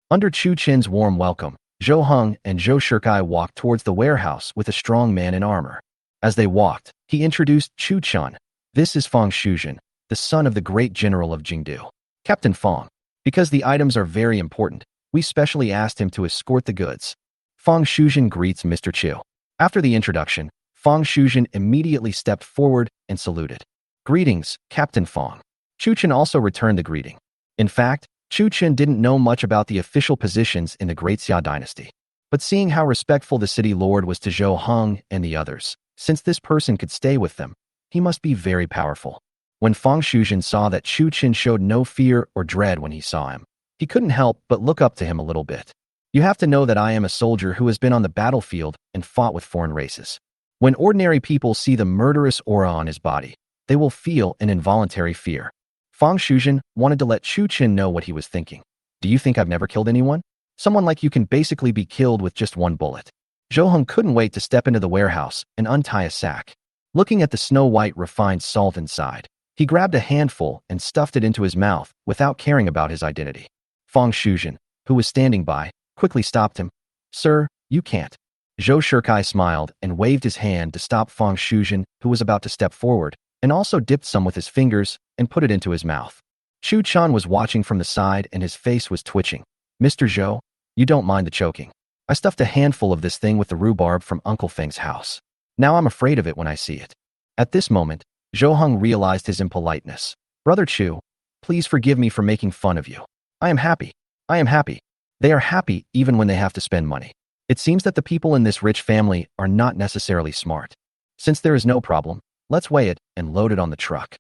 Under Chu Qin's warm welcome, Zhou Hong and Zhou Shikai walked towards the warehouse with a strong man in armor. As they walked, he introduced Chu Chun. This is Feng Shuzhen, the son of the great general of Jingdu. Captain Feng. Because the items are very important, we specially asked him to escort the goods. Feng Shuzhen greets Mr. Chu. After the introduction, Feng Shuzhen immediately stepped forward and saluted. Greetings, Captain Feng. Chu Chen also returned the greeting. In fact, Chu Chen didn't know much about the official positions in the Great Xia dynasty. But seeing how respectful the city lord was to Zhou Hong and the others, since this person could stay with them, he must be very powerful. When Feng Shuzhen saw that Chu Chen showed no fear or dread when he saw him, he couldn't help but look up to him a little bit. You have to know that I am a soldier who has been on the battlefield and fought with foreign races. When ordinary people see the murderous aura on his body, they will feel an involuntary fear. Feng Shuzhen wanted to let Chu Chen know what he was thinking. Do you think I've never killed anyone? Someone like you can basically be killed with just one bullet. Zhou Hong couldn't wait to step into the warehouse and untie a sack. Looking at the snow-white refined salt inside, he grabbed a handful and stuffed it into his mouth without caring about his identity. Feng Shuzhen, who was standing by, quickly stopped him. Sir, you can't. Zhou Shikai smiled and waved his hand to stop Feng Shuzhen, who was about to step forward, and also dipped some with his fingers and put it into his mouth. Chu Chan was watching from the side and his face was twitching. Mr. Zhou, you don't mind the choking. I stuffed a handful of this thing with the rhubarb from Uncle Feng's house. Now I'm afraid of it when I see it. At this moment, Zhou Hong realized his impoliteness. Brother Chu, please forgive me for making fun of you. I am happy. I am happy. They are happy even when they have to spend money. It seems that the people in this rich family are not necessarily smart. Since there is no problem, let's weigh it and load it on the truck.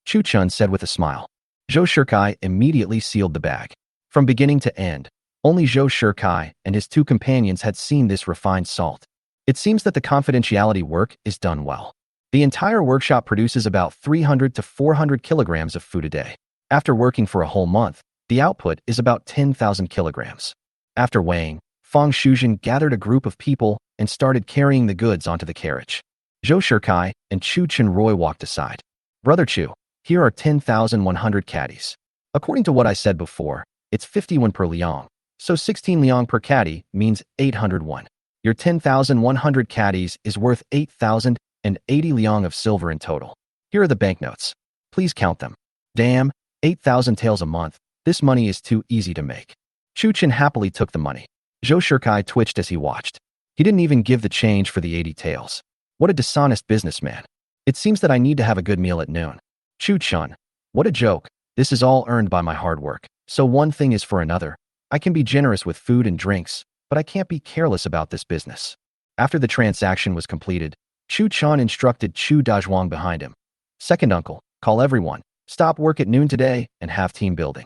Chu Chun said with a smile. Zhou Shikai immediately sealed the bag. From beginning to end, only Zhou Shikai and his two companions had seen this refined salt. It seems that the confidentiality work is done well. The entire workshop produces about 300 to 400 kilograms of food a day. After working for a whole month, the output is about 10,000 kilograms. After weighing, Feng Shuzhen gathered a group of people and started carrying the goods onto the carriage. Zhou Shikai and Chu Chenroy walked aside. Brother Chu, here are 10,100 caddies. According to what I said before, it's 51 per liang, so 16 liang per caddy means 801. Your 10,100 caddies is worth 8,080 liang of silver in total. Here are the banknotes. Please count them. Damn, 8,000 taels a month. This money is too easy to make. Chu Chen happily took the money. Zhou Shikai twitched as he watched. He didn't even give the change for the 80 taels. What a dishonest businessman. It seems that I need to have a good meal at noon. Chu Chun, what a joke. This is all earned by my hard work. So one thing is for another. I can be generous with food and drinks, but I can't be careless about this business. After the transaction was completed, Chu Chan instructed Chu Dazhuang behind him. Second uncle, call everyone. Stop work at noon today and have team building.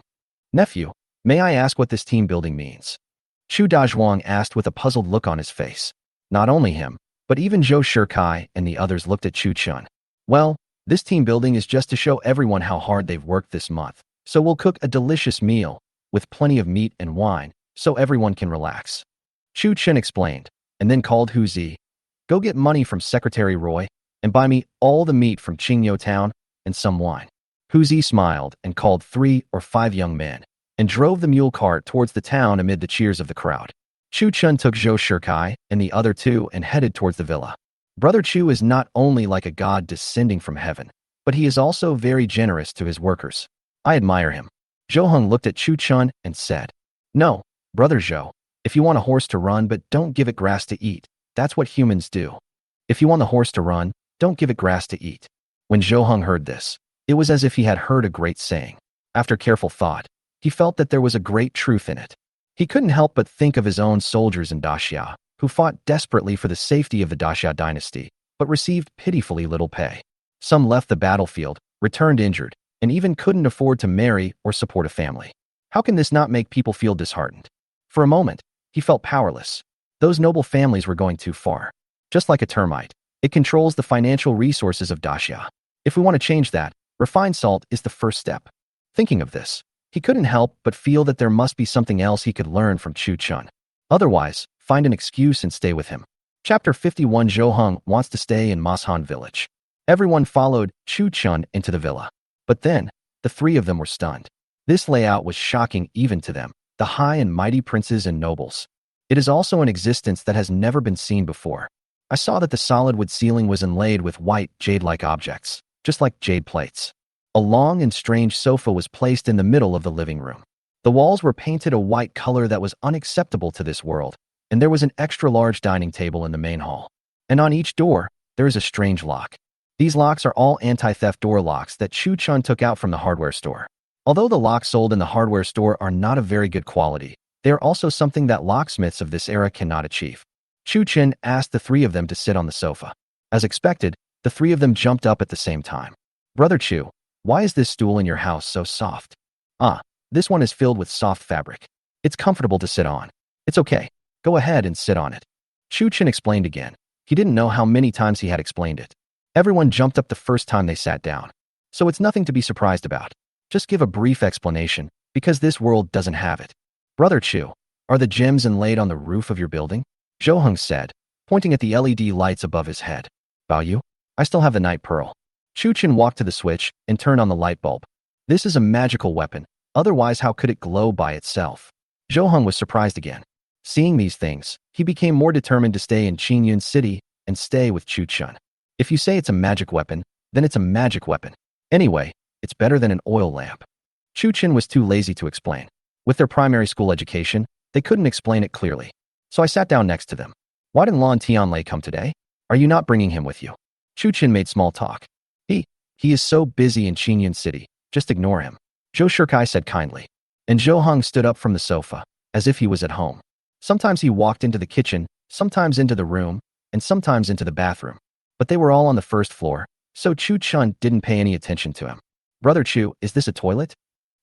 Nephew, may I ask what this team building means? Chu Dazhuang asked with a puzzled look on his face. Not only him, but even Zhou Shikai and the others looked at Chu Chun. Well, This team building is just to show everyone how hard they've worked this month. So we'll cook a delicious meal with plenty of meat and wine so everyone can relax. Chu Chen explained, and then called Hu Zi. Go get money from Secretary Roy and buy me all the meat from Qingyo Town and some wine. Hu Zi smiled and called 3 or 5 young men and drove the mule cart towards the town amid the cheers of the crowd. Chu Chen took Zhou Shikai and the other 2 and headed towards the villa. Brother Chu is not only like a god descending from heaven, but he is also very generous to his workers. I admire him. Zhou Heng looked at Chu Chen and said, No, Brother Zhou, if you want a horse to run but don't give it grass to eat, that's what humans do. If you want the horse to run, don't give it grass to eat. When Zhou Heng heard this, it was as if he had heard a great saying. After careful thought, he felt that there was a great truth in it. He couldn't help but think of his own soldiers in Daxia, who fought desperately for the safety of the Daxia dynasty, but received pitifully little pay. Some left the battlefield, returned injured, and even couldn't afford to marry or support a family. How can this not make people feel disheartened? For a moment, he felt powerless. Those noble families were going too far. Just like a termite, it controls the financial resources of Daxia. If we want to change that, refined salt is the first step. Thinking of this, he couldn't help but feel that there must be something else he could learn from Chu Chen. Otherwise, find an excuse and stay with him. Chapter 51. Zhou Heng wants to stay in Mashan village. Everyone followed Chu Chen into the villa. But then, the 3 of them were stunned. This layout was shocking even to them, the high and mighty princes and nobles. It is also an existence that has never been seen before. I saw that the solid wood ceiling was inlaid with white, jade-like objects, just like jade plates. A long and strange sofa was placed in the middle of the living room. The walls were painted a white color that was unacceptable to this world, and there was an extra-large dining table in the main hall. And on each door, there is a strange lock. These locks are all anti-theft door locks that Chu Chen took out from the hardware store. Although the locks sold in the hardware store are not of very good quality, they are also something that locksmiths of this era cannot achieve. Chu Chen asked the 3 of them to sit on the sofa. As expected, the 3 of them jumped up at the same time. Brother Chu, why is this stool in your house so soft? This one is filled with soft fabric. It's comfortable to sit on. It's okay. Go ahead and sit on it. Chu Chen explained again. He didn't know how many times he had explained it. Everyone jumped up the first time they sat down. So it's nothing to be surprised about. Just give a brief explanation, because this world doesn't have it. Brother Chu, are the gems inlaid on the roof of your building? Zhou Heng said, pointing at the LED lights above his head. Bao, I still have the night pearl. Chu Chen walked to the switch and turned on the light bulb. This is a magical weapon, otherwise how could it glow by itself? Zhou Heng was surprised again. Seeing these things, he became more determined to stay in Qingyun City and stay with Chu Chen. If you say it's a magic weapon, then it's a magic weapon. Anyway, it's better than an oil lamp. Chu Chen was too lazy to explain. With their primary school education, they couldn't explain it clearly. So I sat down next to them. Why didn't Lan Tianlei come today? Are you not bringing him with you? Chu Chen made small talk. He is so busy in Qingyun City. Just ignore him. Zhou Shikai said kindly. And Zhou Heng stood up from the sofa, as if he was at home. Sometimes he walked into the kitchen, sometimes into the room, and sometimes into the bathroom. But they were all on the first floor, so Chu Chen didn't pay any attention to him. Brother Chu, is this a toilet?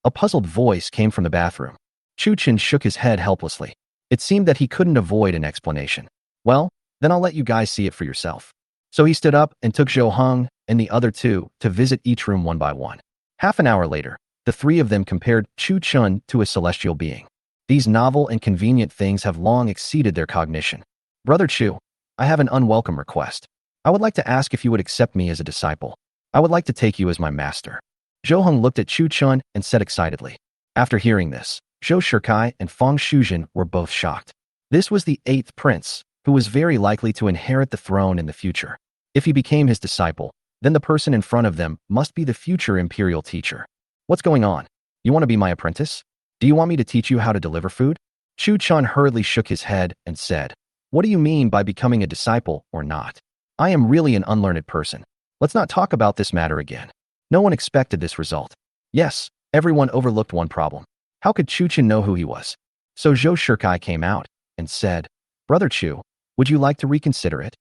A puzzled voice came from the bathroom. Chu Chen shook his head helplessly. It seemed that he couldn't avoid an explanation. Well, then I'll let you guys see it for yourself. So he stood up and took Zhou Heng and the other 2 to visit each room one by one. Half an hour later, the 3 of them compared Chu Chen to a celestial being. These novel and convenient things have long exceeded their cognition. Brother Chu, I have an unwelcome request. I would like to ask if you would accept me as a disciple. I would like to take you as my master. Zhou Heng looked at Chu Chen and said excitedly. After hearing this, Zhou Shikai and Fang Shuzhen were both shocked. This was the 8th prince, who was very likely to inherit the throne in the future. If he became his disciple, then the person in front of them must be the future imperial teacher. What's going on? You want to be my apprentice? Do you want me to teach you how to deliver food? Chu Chen hurriedly shook his head and said, What do you mean by becoming a disciple or not? I am really an unlearned person. Let's not talk about this matter again. No one expected this result. Yes, everyone overlooked one problem. How could Chu Chen know who he was? So Zhou Shikai came out and said, Brother Chu, would you like to reconsider it?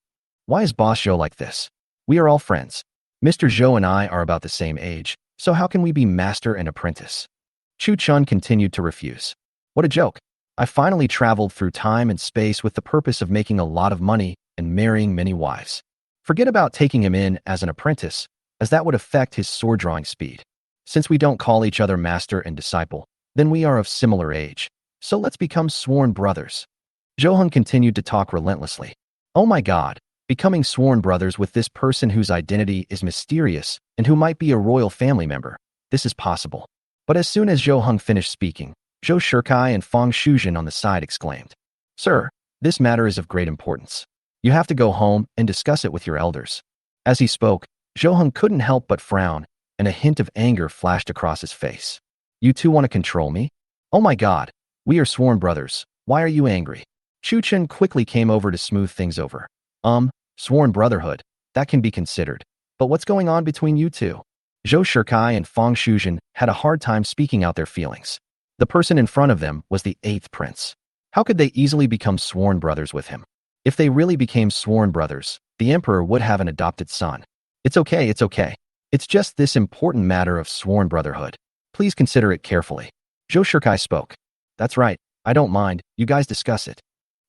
Why is Boss Zhou like this? We are all friends. Mr. Zhou and I are about the same age, so how can we be master and apprentice? Chu Chen continued to refuse. What a joke. I finally traveled through time and space with the purpose of making a lot of money and marrying many wives. Forget about taking him in as an apprentice. as that would affect his sword-drawing speed. Since we don't call each other master and disciple, then we are of similar age. So let's become sworn brothers. Zhou continued to talk relentlessly. Oh my God, becoming sworn brothers with this person whose identity is mysterious and who might be a royal family member. This is possible. But as soon as Zhou finished speaking, Zhou Shikai and Fang Shuzhen on the side exclaimed, Sir, this matter is of great importance. You have to go home and discuss it with your elders. As he spoke, Zhou couldn't help but frown, and a hint of anger flashed across his face. You two want to control me? Oh my God, we are sworn brothers. Why are you angry? Chu Chen quickly came over to smooth things over. Sworn brotherhood, that can be considered. But what's going on between you two? Zhou Shikai and Fang Shuzhen had a hard time speaking out their feelings. The person in front of them was the 8th prince. How could they easily become sworn brothers with him? If they really became sworn brothers, the emperor would have an adopted son. It's okay. It's just this important matter of sworn brotherhood. Please consider it carefully. Zhou Shikai spoke. That's right, I don't mind, you guys discuss it.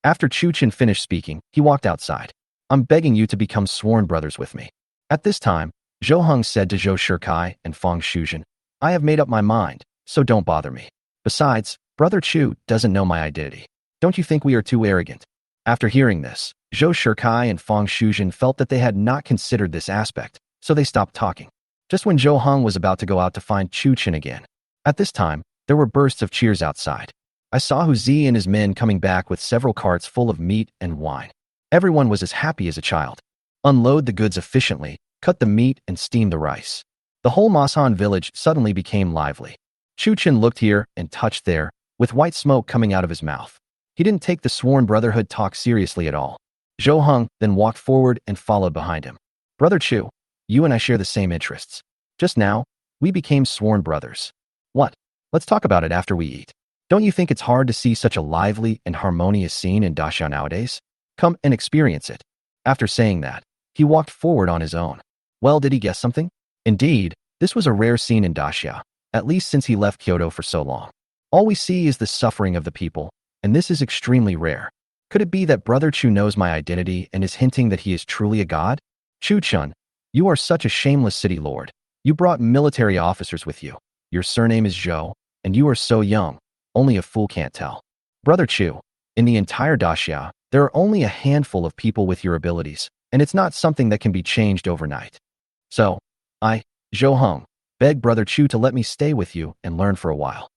After Chu Chen finished speaking, he walked outside. I'm begging you to become sworn brothers with me. At this time, Zhou said to Zhou Shikai and Fang Shuzhen, I have made up my mind, so don't bother me. Besides, Brother Chu doesn't know my identity. Don't you think we are too arrogant? After hearing this, Zhou Shikai and Fang Shuzhen felt that they had not considered this aspect, so they stopped talking. Just when Zhou was about to go out to find Chu Chen again. At this time, there were bursts of cheers outside. I saw Hu Zi and his men coming back with several carts full of meat and wine. Everyone was as happy as a child. Unload the goods efficiently, cut the meat and steam the rice. The whole Masan village suddenly became lively. Chu Chen looked here and touched there, with white smoke coming out of his mouth. He didn't take the sworn brotherhood talk seriously at all. Zhou then walked forward and followed behind him. Brother Chu, you and I share the same interests. Just now, we became sworn brothers. What? Let's talk about it after we eat. Don't you think it's hard to see such a lively and harmonious scene in Daxia nowadays? Come and experience it. After saying that, he walked forward on his own. Well, did he guess something? Indeed, this was a rare scene in Daxia, at least since he left Kyoto for so long. All we see is the suffering of the people, and this is extremely rare. Could it be that Brother Chu knows my identity and is hinting that he is truly a god? Chu Chun, you are such a shameless city lord. You brought military officers with you. Your surname is Zhou, and you are so young. Only a fool can't tell. Brother Chu, in the entire Daxia, there are only a handful of people with your abilities, and it's not something that can be changed overnight. So, I, Zhou beg Brother Chu to let me stay with you and learn for a while.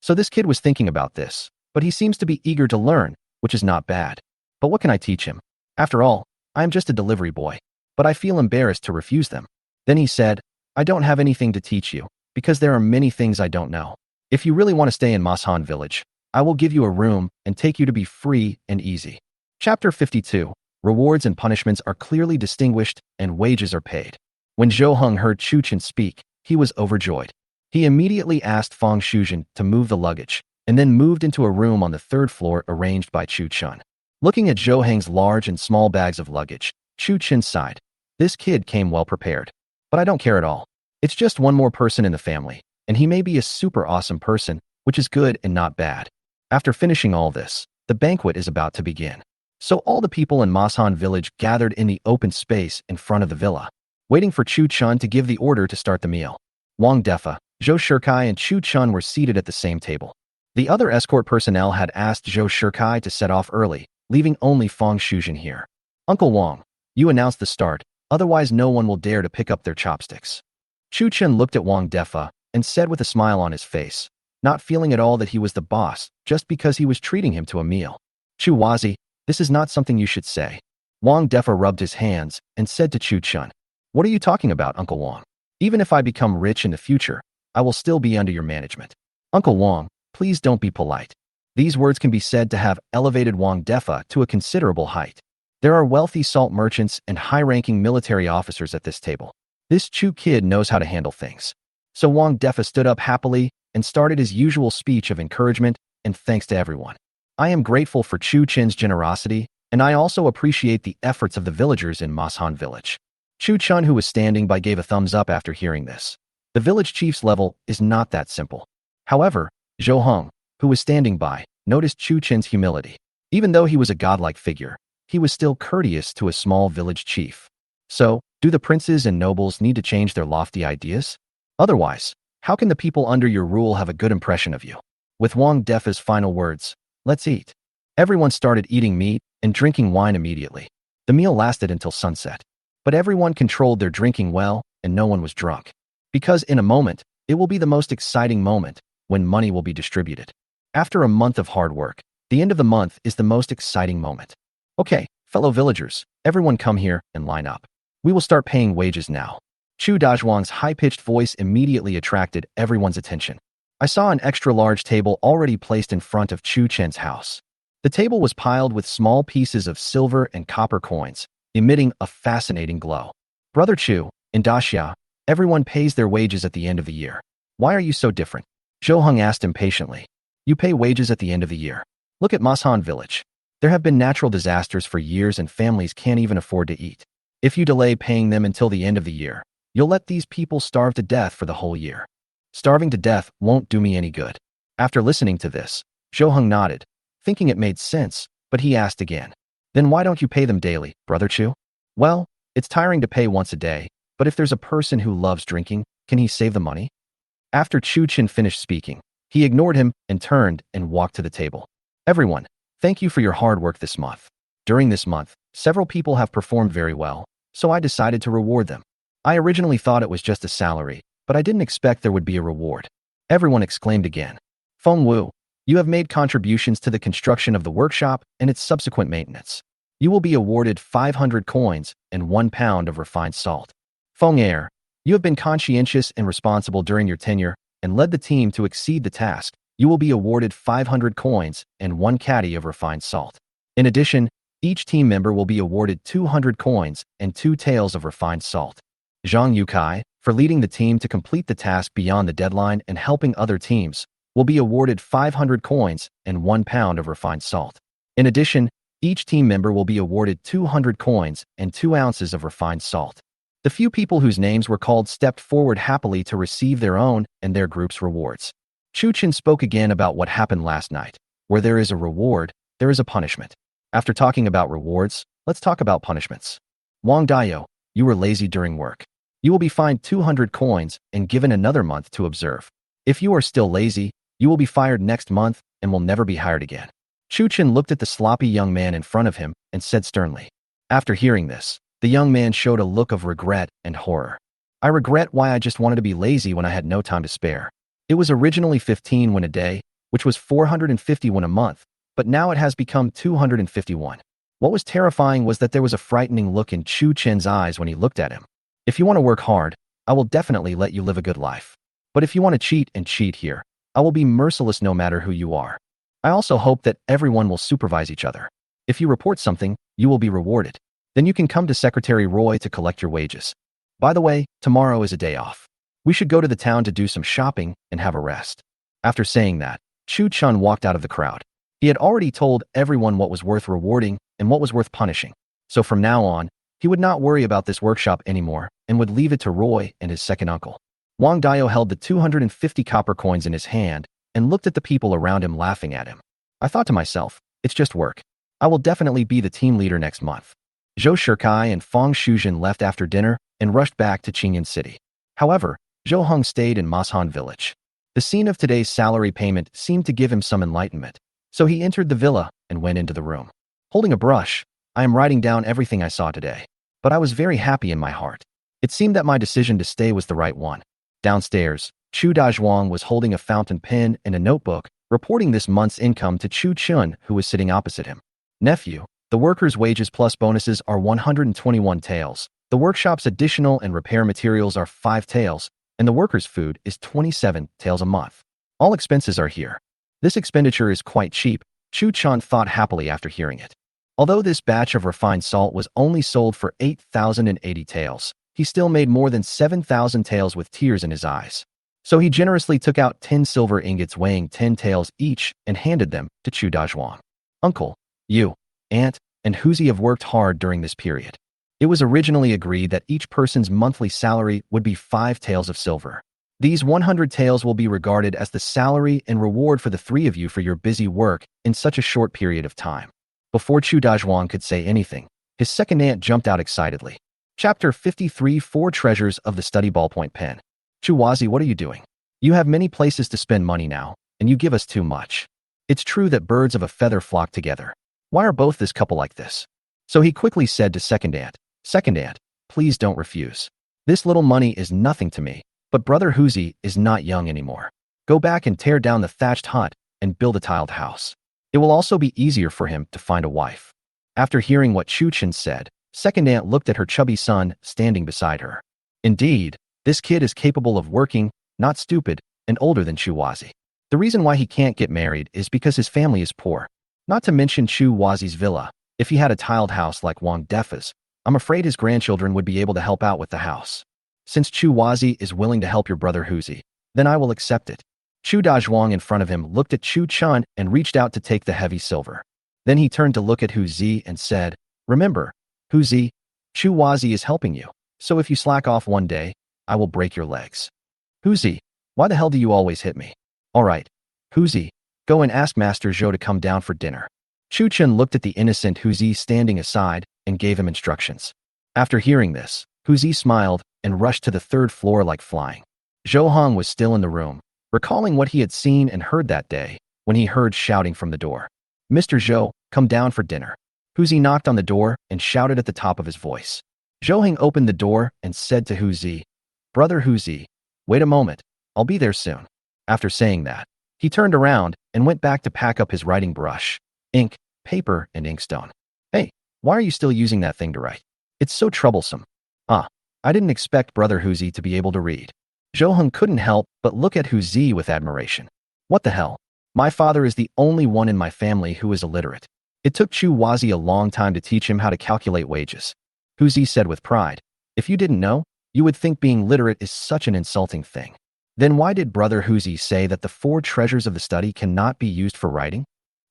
So this kid was thinking about this, but he seems to be eager to learn, which is not bad. But what can I teach him? After all, I am just a delivery boy, but I feel embarrassed to refuse them. Then he said, I don't have anything to teach you, because there are many things I don't know. If you really want to stay in Masan village, I will give you a room and take you to be free and easy. Chapter 52. Rewards and punishments are clearly distinguished and wages are paid. When Zhou heard Chu Chen speak, he was overjoyed. He immediately asked Fang Shuzhen to move the luggage, and then moved into a room on the 3rd floor arranged by Chu Chen. Looking at Zhou large and small bags of luggage, Chu Chen sighed. This kid came well prepared. But I don't care at all. It's just one more person in the family, and he may be a super awesome person, which is good and not bad. After finishing all this, the banquet is about to begin. So all the people in Masan village gathered in the open space in front of the villa, waiting for Chu Chen to give the order to start the meal. Wang Defa, Zhou Shikai and Chu Chen were seated at the same table. The other escort personnel had asked Zhou Shikai to set off early, leaving only Fang Shuzhen here. Uncle Wang, you announce the start, otherwise no one will dare to pick up their chopsticks. Chu Chen looked at Wang Defa and said with a smile on his face, not feeling at all that he was the boss just because he was treating him to a meal. Chu Wazi, this is not something you should say. Wang Defa rubbed his hands and said to Chu Chen, what are you talking about, Uncle Wang? Even if I become rich in the future, I will still be under your management. Uncle Wang, please don't be polite. These words can be said to have elevated Wang Defa to a considerable height. There are wealthy salt merchants and high-ranking military officers at this table. This Chu kid knows how to handle things. So Wang Defa stood up happily and started his usual speech of encouragement and thanks to everyone. I am grateful for Chu Chen's generosity, and I also appreciate the efforts of the villagers in Masan village. Chu Chen, who was standing by, gave a thumbs up after hearing this. The village chief's level is not that simple. However, Zhou who was standing by, noticed Chu Chen's humility. Even though he was a godlike figure, he was still courteous to a small village chief. So, Do the princes and nobles need to change their lofty ideas? Otherwise, how can the people under your rule have a good impression of you? With Wang Defa's final words, let's eat. Everyone started eating meat and drinking wine immediately. The meal lasted until sunset. But everyone controlled their drinking well, and no one was drunk. Because in a moment, it will be the most exciting moment when money will be distributed. After a month of hard work, the end of the month is the most exciting moment. Okay, fellow villagers, everyone come here and line up. We will start paying wages now. Chu Dazhuang's high-pitched voice immediately attracted everyone's attention. I saw an extra-large table already placed in front of Chu Chen's house. The table was piled with small pieces of silver and copper coins, emitting a fascinating glow. Brother Chu, in Daxia, everyone pays their wages at the end of the year. Why are you so different? Zhou Heng asked impatiently. You pay wages at the end of the year. Look at Mashan village. There have been natural disasters for years and families can't even afford to eat. If you delay paying them until the end of the year, you'll let these people starve to death for the whole year. Starving to death won't do me any good. After listening to this, Zhou Heng nodded, thinking it made sense, but he asked again. Then why don't you pay them daily, Brother Chu? Well, it's tiring to pay once a day, but if there's a person who loves drinking, can he save the money? After Chu Chen finished speaking, he ignored him and turned and walked to the table. Everyone, thank you for your hard work this month. During this month, several people have performed very well, so I decided to reward them. I originally thought it was just a salary, but I didn't expect there would be a reward. Everyone exclaimed again. Feng Wu, you have made contributions to the construction of the workshop and its subsequent maintenance. You will be awarded 500 coins and 1 pound of refined salt. Feng Er, you have been conscientious and responsible during your tenure and led the team to exceed the task. You will be awarded 500 coins and 1 caddy of refined salt. In addition, each team member will be awarded 200 coins and 2 taels of refined salt. Zhang Yukai, for leading the team to complete the task beyond the deadline and helping other teams, will be awarded 500 coins and 1 pound of refined salt. In addition, each team member will be awarded 200 coins and 2 ounces of refined salt. The few people whose names were called stepped forward happily to receive their own and their group's rewards. Chu Chen spoke again about what happened last night. Where there is a reward, there is a punishment. After talking about rewards, let's talk about punishments. Wang Dayo, you were lazy during work. You will be fined 200 coins and given another month to observe. If you are still lazy, you will be fired next month and will never be hired again. Chu Chen looked at the sloppy young man in front of him and said sternly. After hearing this, the young man showed a look of regret and horror. I regret why I just wanted to be lazy when I had no time to spare. It was originally 15 won a day, which was 450 won a month, but now it has become 251. What was terrifying was that there was a frightening look in Chu Chen's eyes when he looked at him. If you want to work hard, I will definitely let you live a good life. But if you want to cheat and cheat here, I will be merciless no matter who you are. I also hope that everyone will supervise each other. If you report something, you will be rewarded. Then you can come to Secretary Roy to collect your wages. By the way, tomorrow is a day off. We should go to the town to do some shopping and have a rest. After saying that, Chu Chun walked out of the crowd. He had already told everyone what was worth rewarding and what was worth punishing. So from now on, he would not worry about this workshop anymore and would leave it to Roy and his second uncle. Wang Dayo held the 250 copper coins in his hand and looked at the people around him laughing at him. I thought to myself, it's just work. I will definitely be the team leader next month. Zhou Shikai and Fang Shuzhen left after dinner and rushed back to Qingyan City. However, Zhou Heng stayed in Mashan village. The scene of today's salary payment seemed to give him some enlightenment, so he entered the villa and went into the room. Holding a brush, I am writing down everything I saw today, but I was very happy in my heart. It seemed that my decision to stay was the right one. Downstairs, Chu Dazhuang was holding a fountain pen and a notebook, reporting this month's income to Chu Chun, who was sitting opposite him. Nephew, the workers' wages plus bonuses are 121 taels. The workshop's additional and repair materials are 5 taels, and the workers' food is 27 taels a month. All expenses are here. This expenditure is quite cheap, Chu Chun thought happily after hearing it. Although this batch of refined salt was only sold for 8,080 taels, he still made more than 7,000 taels with tears in his eyes. So he generously took out 10 silver ingots weighing 10 taels each and handed them to Chu Dazhuang. Uncle, you, aunt, and Huzi have worked hard during this period. It was originally agreed that each person's monthly salary would be 5 taels of silver. These 100 taels will be regarded as the salary and reward for the 3 of you for your busy work in such a short period of time. Before Chu Dazhuang could say anything, his second aunt jumped out excitedly. Chapter 53, Four Treasures of the Study Ballpoint Pen. Chuwazi, what are you doing? You have many places to spend money now, and you give us too much. It's true that birds of a feather flock together. Why are both this couple like this? So he quickly said to Second Aunt, please don't refuse. This little money is nothing to me, but Brother Huzi is not young anymore. Go back and tear down the thatched hut and build a tiled house. It will also be easier for him to find a wife. After hearing what Chuchen said, Second Aunt looked at her chubby son standing beside her. Indeed, this kid is capable of working, not stupid, and older than Chuwazi. The reason why he can't get married is because his family is poor. Not to mention Chuwazi's villa. If he had a tiled house like Wang Defa's, I'm afraid his grandchildren would be able to help out with the house. Since Chuwazi is willing to help your brother Huzi, then I will accept it. Chu Dazhuang in front of him looked at Chu Chun and reached out to take the heavy silver. Then he turned to look at Huzi and said, remember, Huzi, Chuwazi is helping you, so if you slack off one day, I will break your legs. Huzi, why the hell do you always hit me? All right, Huzi, go and ask Master Zhou to come down for dinner. Chu Chun looked at the innocent Huzi standing aside and gave him instructions. After hearing this, Huzi smiled and rushed to the third floor like flying. Zhou Hong was still in the room, recalling what he had seen and heard that day when he heard shouting from the door. Mr. Zhou, come down for dinner. Huzi knocked on the door and shouted at the top of his voice. Zhou Hong opened the door and said to Huzi, Brother Huzi, wait a moment, I'll be there soon. After saying that, he turned around and went back to pack up his writing brush, ink, paper, and inkstone. Hey, why are you still using that thing to write? It's so troublesome. I didn't expect Brother Huzi to be able to read. Zhou Hong couldn't help but look at Huzi with admiration. What the hell? My father is the only one in my family who is illiterate. It took Chuwazi a long time to teach him how to calculate wages. Huzi said with pride, if you didn't know, you would think being literate is such an insulting thing. Then why did Brother Huzi say that the four treasures of the study cannot be used for writing?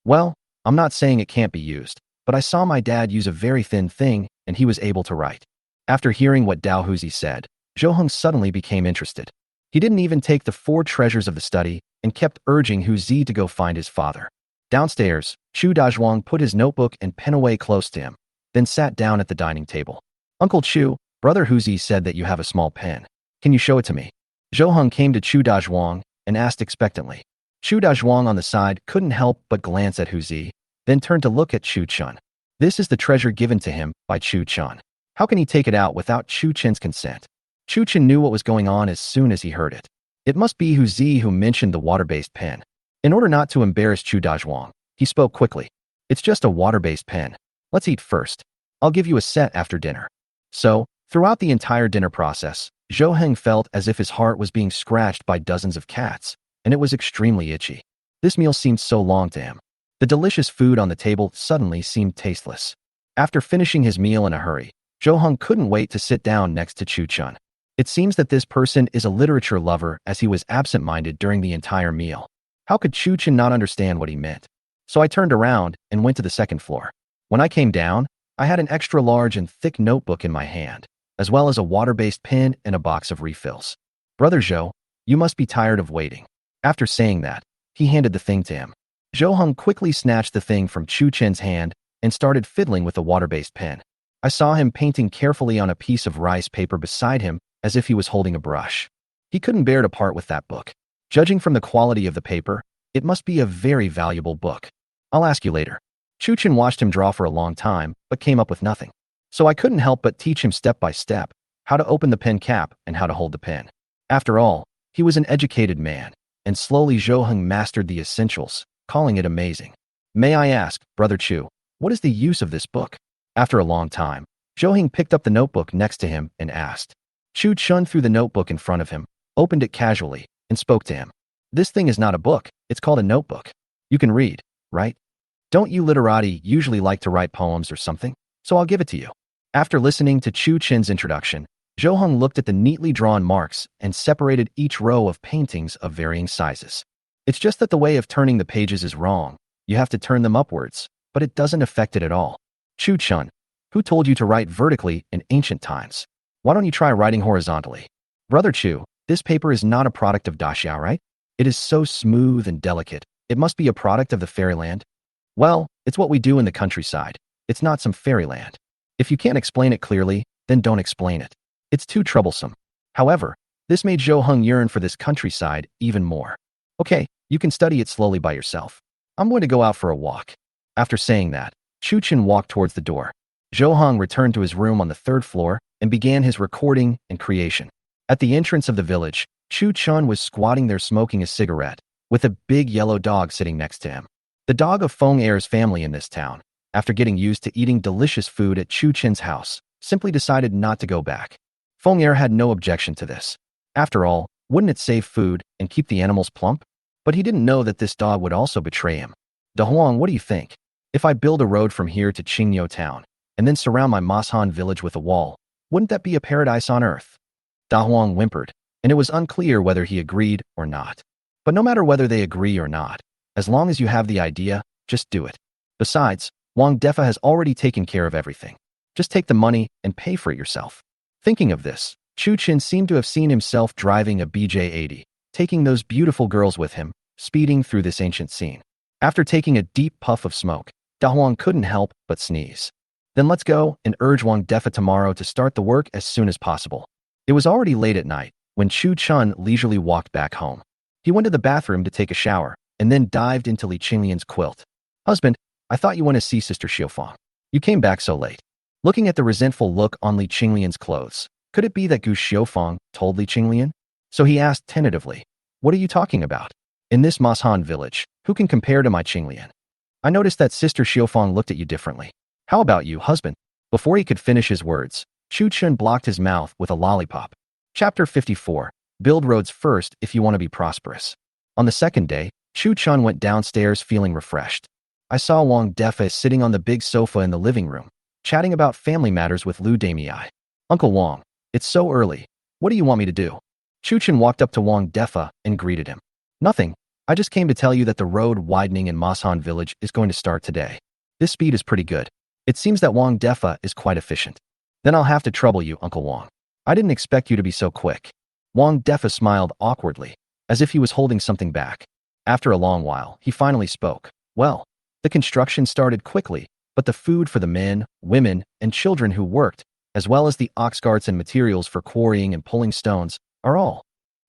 Well, I'm not saying it can't be used, but I saw my dad use a very thin thing and he was able to write. After hearing what Dao Huzi said, Zhou Hong suddenly became interested. He didn't even take the four treasures of the study and kept urging Huzi to go find his father. Downstairs, Chu Dazhuang put his notebook and pen away close to him, then sat down at the dining table. Uncle Chu, Brother Huzi said that you have a small pen. Can you show it to me? Zhou Hong came to Chu Dazhuang and asked expectantly. Chu Dazhuang on the side couldn't help but glance at Huzi, then turned to look at Chu Chun. This is the treasure given to him by Chu Chun. How can he take it out without Chu Chen's consent? Chu Chen knew what was going on as soon as he heard it. It must be Huzi who mentioned the water-based pen. In order not to embarrass Chu Dazhuang, he spoke quickly. It's just a water-based pen. Let's eat first. I'll give you a set after dinner. So, throughout the entire dinner process, Zhou Heng felt as if his heart was being scratched by dozens of cats, and it was extremely itchy. This meal seemed so long to him. The delicious food on the table suddenly seemed tasteless. After finishing his meal in a hurry, Zhou Heng couldn't wait to sit down next to Chu Chun. It seems that this person is a literature lover as he was absent-minded during the entire meal. How could Chu Chun not understand what he meant? So I turned around and went to the second floor. When I came down, I had an extra large and thick notebook in my hand, as well as a water-based pen and a box of refills. Brother Zhou, you must be tired of waiting. After saying that, he handed the thing to him. Zhou Heng quickly snatched the thing from Chu Chen's hand and started fiddling with the water-based pen. I saw him painting carefully on a piece of rice paper beside him as if he was holding a brush. He couldn't bear to part with that book. Judging from the quality of the paper, it must be a very valuable book. I'll ask you later. Chu Chen watched him draw for a long time, but came up with nothing. So I couldn't help but teach him step by step how to open the pen cap and how to hold the pen. After all, he was an educated man, and slowly Zhou Heng mastered the essentials, calling it amazing. May I ask, Brother Chu, what is the use of this book? After a long time, Zhou Heng picked up the notebook next to him and asked. Chu Chun threw the notebook in front of him, opened it casually, and spoke to him. This thing is not a book, it's called a notebook. You can read, right? Don't you literati usually like to write poems or something? So I'll give it to you. After listening to Chu Chen's introduction, Zhou Heng looked at the neatly drawn marks and separated each row of paintings of varying sizes. It's just that the way of turning the pages is wrong. You have to turn them upwards, but it doesn't affect it at all. Chu Chun, who told you to write vertically in ancient times? Why don't you try writing horizontally? Brother Chu, this paper is not a product of Daxiao, right? It is so smooth and delicate. It must be a product of the fairyland. Well, it's what we do in the countryside. It's not some fairyland. If you can't explain it clearly, then don't explain it. It's too troublesome. However, this made Zhou Heng yearn for this countryside even more. Okay, you can study it slowly by yourself. I'm going to go out for a walk. After saying that, Chu Chen walked towards the door. Zhou Heng returned to his room on the third floor and began his recording and creation. At the entrance of the village, Chu Chen was squatting there smoking a cigarette, with a big yellow dog sitting next to him. The dog of Feng Er's family in this town, after getting used to eating delicious food at Chu Chen's house, simply decided not to go back. Feng Er had no objection to this. After all, wouldn't it save food and keep the animals plump? But he didn't know that this dog would also betray him. Da Huang, what do you think? If I build a road from here to Qingniu town, and then surround my Mashan village with a wall, wouldn't that be a paradise on earth? Da Huang whimpered, and it was unclear whether he agreed or not. But no matter whether they agree or not, as long as you have the idea, just do it. Besides, Wang Defa has already taken care of everything. Just take the money and pay for it yourself. Thinking of this, Chu Chen seemed to have seen himself driving a BJ-80, taking those beautiful girls with him, speeding through this ancient scene. After taking a deep puff of smoke, Da Huang couldn't help but sneeze. Then let's go and urge Wang Defa tomorrow to start the work as soon as possible. It was already late at night when Chu Chen leisurely walked back home. He went to the bathroom to take a shower and then dived into Li Qinglian's quilt. Husband, I thought you went to see Sister Xiufang. You came back so late. Looking at the resentful look on Li Qinglian's clothes, could it be that Gu Xiufang told Li Qinglian? So he asked tentatively, what are you talking about? In this Mashan village, who can compare to my Qinglian? I noticed that Sister Xiufang looked at you differently. How about you, husband? Before he could finish his words, Chu Chen blocked his mouth with a lollipop. Chapter 54. Build roads first if you want to be prosperous. On the second day, Chu Chen went downstairs feeling refreshed. I saw Wang Defa sitting on the big sofa in the living room, chatting about family matters with Lu Damei. Uncle Wang, it's so early. What do you want me to do? Chu Chen walked up to Wang Defa and greeted him. Nothing. I just came to tell you that the road widening in Mashan village is going to start today. This speed is pretty good. It seems that Wang Defa is quite efficient. Then I'll have to trouble you, Uncle Wang. I didn't expect you to be so quick. Wang Defa smiled awkwardly, as if he was holding something back. After a long while, he finally spoke. Well, the construction started quickly, but the food for the men, women, and children who worked, as well as the ox carts and materials for quarrying and pulling stones, are all.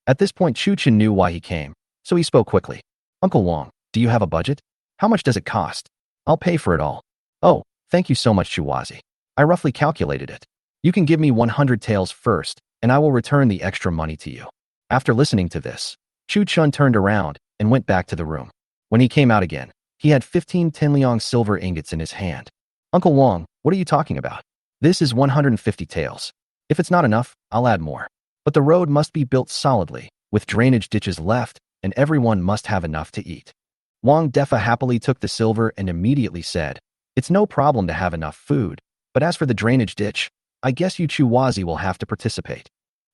At this point, Chu Chen knew why he came, so he spoke quickly. Uncle Wang, do you have a budget? How much does it cost? I'll pay for it all. Oh, thank you so much, Chuwazi. I roughly calculated it. You can give me 100 taels first, and I will return the extra money to you. After listening to this, Chu Chen turned around and went back to the room. When he came out again, he had 15 Tenliang silver ingots in his hand. Uncle Wang, what are you talking about? This is 150 taels. If it's not enough, I'll add more. But the road must be built solidly, with drainage ditches left, and everyone must have enough to eat. Wang Defa happily took the silver and immediately said, it's no problem to have enough food, but as for the drainage ditch, I guess you Chuwazi will have to participate.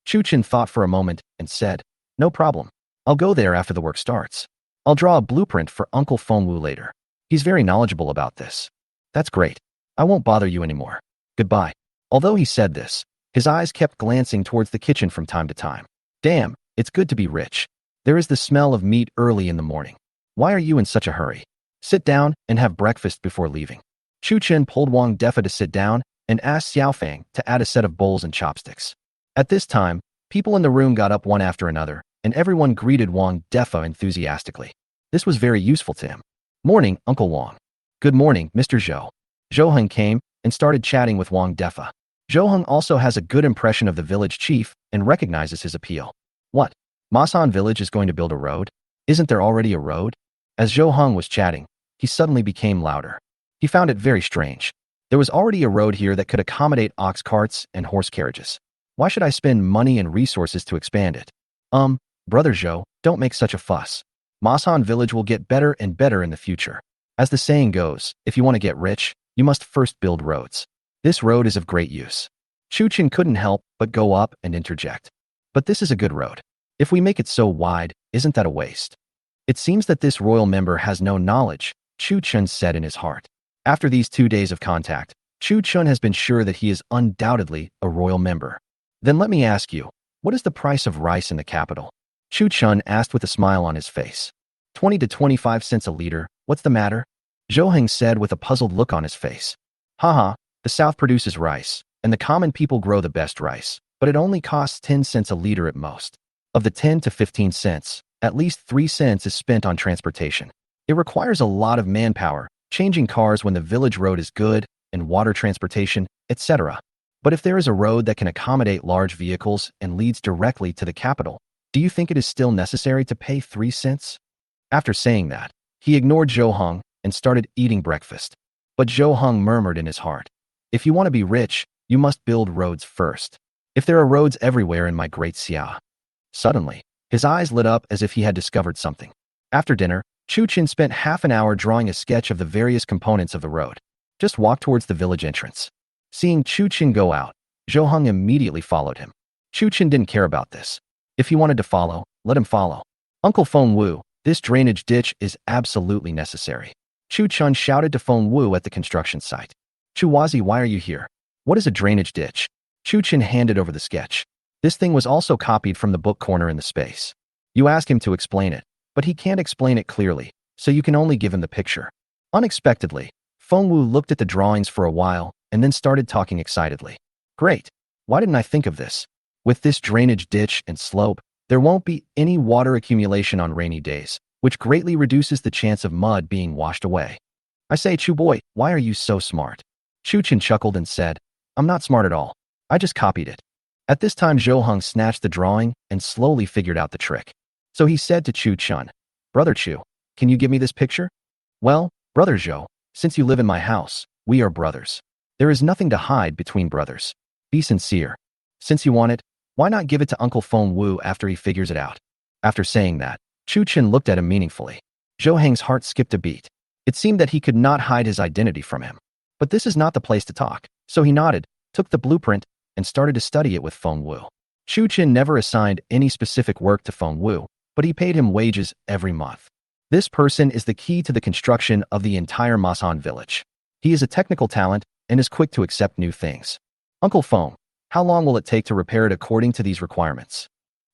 Chu Chen thought for a moment and said, no problem. I'll go there after the work starts. I'll draw a blueprint for Uncle Fengwu later. He's very knowledgeable about this. That's great. I won't bother you anymore. Goodbye. Although he said this, his eyes kept glancing towards the kitchen from time to time. Damn, it's good to be rich. There is the smell of meat early in the morning. Why are you in such a hurry? Sit down and have breakfast before leaving. Chu Chen pulled Wang Defa to sit down and asked Xiaofang to add a set of bowls and chopsticks. At this time, people in the room got up one after another, and everyone greeted Wang Defa enthusiastically. This was very useful to him. Morning, Uncle Wang. Good morning, Mr. Zhou. Zhou Heng came and started chatting with Wang Defa. Zhou Heng also has a good impression of the village chief and recognizes his appeal. What? Masan village is going to build a road? Isn't there already a road? As Zhou Heng was chatting, he suddenly became louder. He found it very strange. There was already a road here that could accommodate ox carts and horse carriages. Why should I spend money and resources to expand it? Brother Zhou, don't make such a fuss. Masan village will get better and better in the future. As the saying goes, if you want to get rich, you must first build roads. This road is of great use. Chu Chen couldn't help but go up and interject. But this is a good road. If we make it so wide, isn't that a waste? It seems that this royal member has no knowledge, Chu Chen said in his heart. After these 2 days of contact, Chu Chen has been sure that he is undoubtedly a royal member. Then let me ask you, what is the price of rice in the capital? Chu Chen asked with a smile on his face. 20 to 25 cents a liter, what's the matter? Zhou Heng said with a puzzled look on his face. Haha, the south produces rice, and the common people grow the best rice, but it only costs 10 cents a liter at most. Of the 10 to 15 cents, at least 3 cents is spent on transportation. It requires a lot of manpower, changing cars when the village road is good, and water transportation, etc. But if there is a road that can accommodate large vehicles and leads directly to the capital, do you think it is still necessary to pay 3 cents? After saying that, he ignored Zhou Heng and started eating breakfast. But Zhou Heng murmured in his heart, "If you want to be rich, you must build roads first. If there are roads everywhere in my great Xia." Suddenly, his eyes lit up as if he had discovered something. After dinner, Chu Qin spent half an hour drawing a sketch of the various components of the road. Just walked towards the village entrance. Seeing Chu Qin go out, Zhou Heng immediately followed him. Chu Qin didn't care about this. If he wanted to follow, let him follow. "Uncle Feng Wu, this drainage ditch is absolutely necessary." Chu Chun shouted to Feng Wu at the construction site. "Chu Wazi, why are you here? What is a drainage ditch?" Chu Qin handed over the sketch. This thing was also copied from the book corner in the space. You ask him to explain it, but he can't explain it clearly, so you can only give him the picture. Unexpectedly, Feng Wu looked at the drawings for a while and then started talking excitedly. "Great! Why didn't I think of this? With this drainage ditch and slope, there won't be any water accumulation on rainy days, which greatly reduces the chance of mud being washed away. I say, Chu boy, why are you so smart?" Chu Qin chuckled and said, "I'm not smart at all. I just copied it." At this time, Zhou Heng snatched the drawing and slowly figured out the trick. So he said to Chu Chun, "Brother Chu, can you give me this picture?" "Well, Brother Zhou, since you live in my house, we are brothers. There is nothing to hide between brothers. Be sincere. Since you want it, why not give it to Uncle Feng Wu after he figures it out?" After saying that, Chu Qin looked at him meaningfully. Zhou Heng's heart skipped a beat. It seemed that he could not hide his identity from him. But this is not the place to talk, so he nodded, took the blueprint, and started to study it with Feng Wu. Chu Qin never assigned any specific work to Feng Wu, but he paid him wages every month. This person is the key to the construction of the entire Masan village. He is a technical talent and is quick to accept new things. "Uncle Feng, how long will it take to repair it according to these requirements?"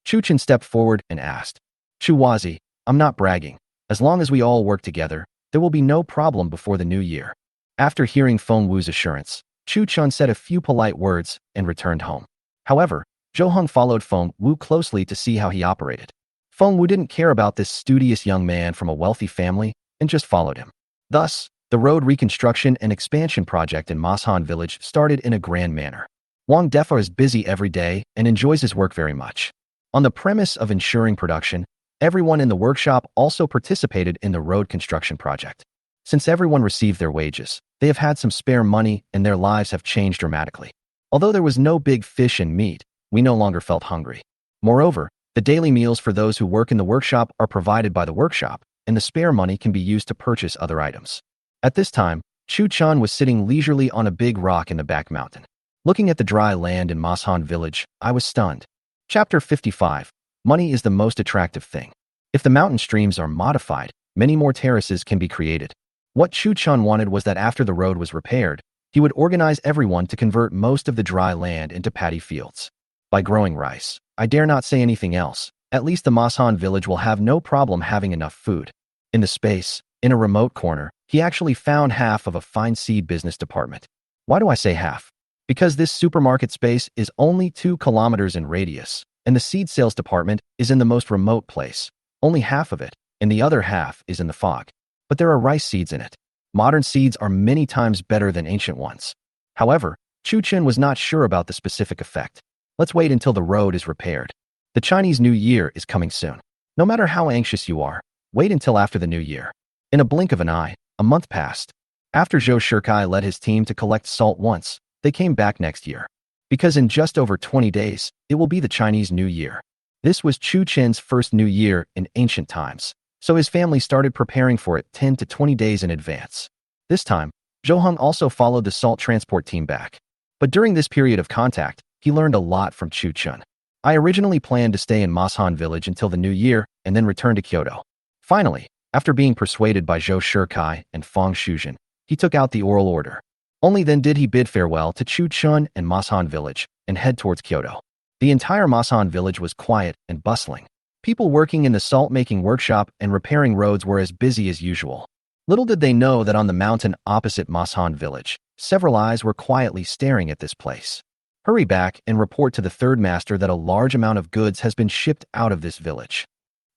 Chu Qin stepped forward and asked. "Chu Wazi, I'm not bragging. As long as we all work together, there will be no problem before the new year." After hearing Feng Wu's assurance, Chu Chun said a few polite words and returned home. However, Zhou Heng followed Feng Wu closely to see how he operated. Feng Wu didn't care about this studious young man from a wealthy family and just followed him. Thus, the road reconstruction and expansion project in Masan village started in a grand manner. Wang Defa is busy every day and enjoys his work very much. On the premise of ensuring production, everyone in the workshop also participated in the road construction project. Since everyone received their wages, they have had some spare money and their lives have changed dramatically. Although there was no big fish and meat, we no longer felt hungry. Moreover, the daily meals for those who work in the workshop are provided by the workshop, and the spare money can be used to purchase other items. At this time, Chu Chan was sitting leisurely on a big rock in the back mountain. Looking at the dry land in Masan village, I was stunned. Chapter 55. Money is the most attractive thing. If the mountain streams are modified, many more terraces can be created. What Chu Chun wanted was that after the road was repaired, he would organize everyone to convert most of the dry land into paddy fields. By growing rice, I dare not say anything else, at least the Masan village will have no problem having enough food. In the space, in a remote corner, he actually found half of a fine seed business department. Why do I say half? Because this supermarket space is only 2 kilometers in radius, and the seed sales department is in the most remote place. Only half of it, and the other half is in the fog. But there are rice seeds in it. Modern seeds are many times better than ancient ones. However, Chu Qin was not sure about the specific effect. Let's wait until the road is repaired. The Chinese New Year is coming soon. No matter how anxious you are, wait until after the New Year. In a blink of an eye, a month passed. After Zhou Shikai led his team to collect salt once, they came back next year. Because in just over 20 days, it will be the Chinese New Year. This was Chu Qin's first New Year in ancient times, so his family started preparing for it 10 to 20 days in advance. This time, Zhou Heng also followed the salt transport team back. But during this period of contact, he learned a lot from Chu Chun. I originally planned to stay in Masan village until the New Year and then return to Kyoto. Finally, after being persuaded by Zhou Shikai and Fang Shuzhen, he took out the oral order. Only then did he bid farewell to Chu Chun and Masan village and head towards Kyoto. The entire Masan village was quiet and bustling. People working in the salt-making workshop and repairing roads were as busy as usual. Little did they know that on the mountain opposite Masan village, Several eyes were quietly staring at this place. Hurry back and report to the third master that a large amount of goods has been shipped out of this village.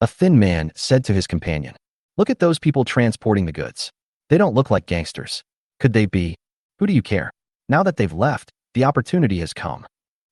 A thin man said to his companion, "Look at those people transporting the goods. They don't look like gangsters. Could they be? Who do you care? Now that they've left, the opportunity has come."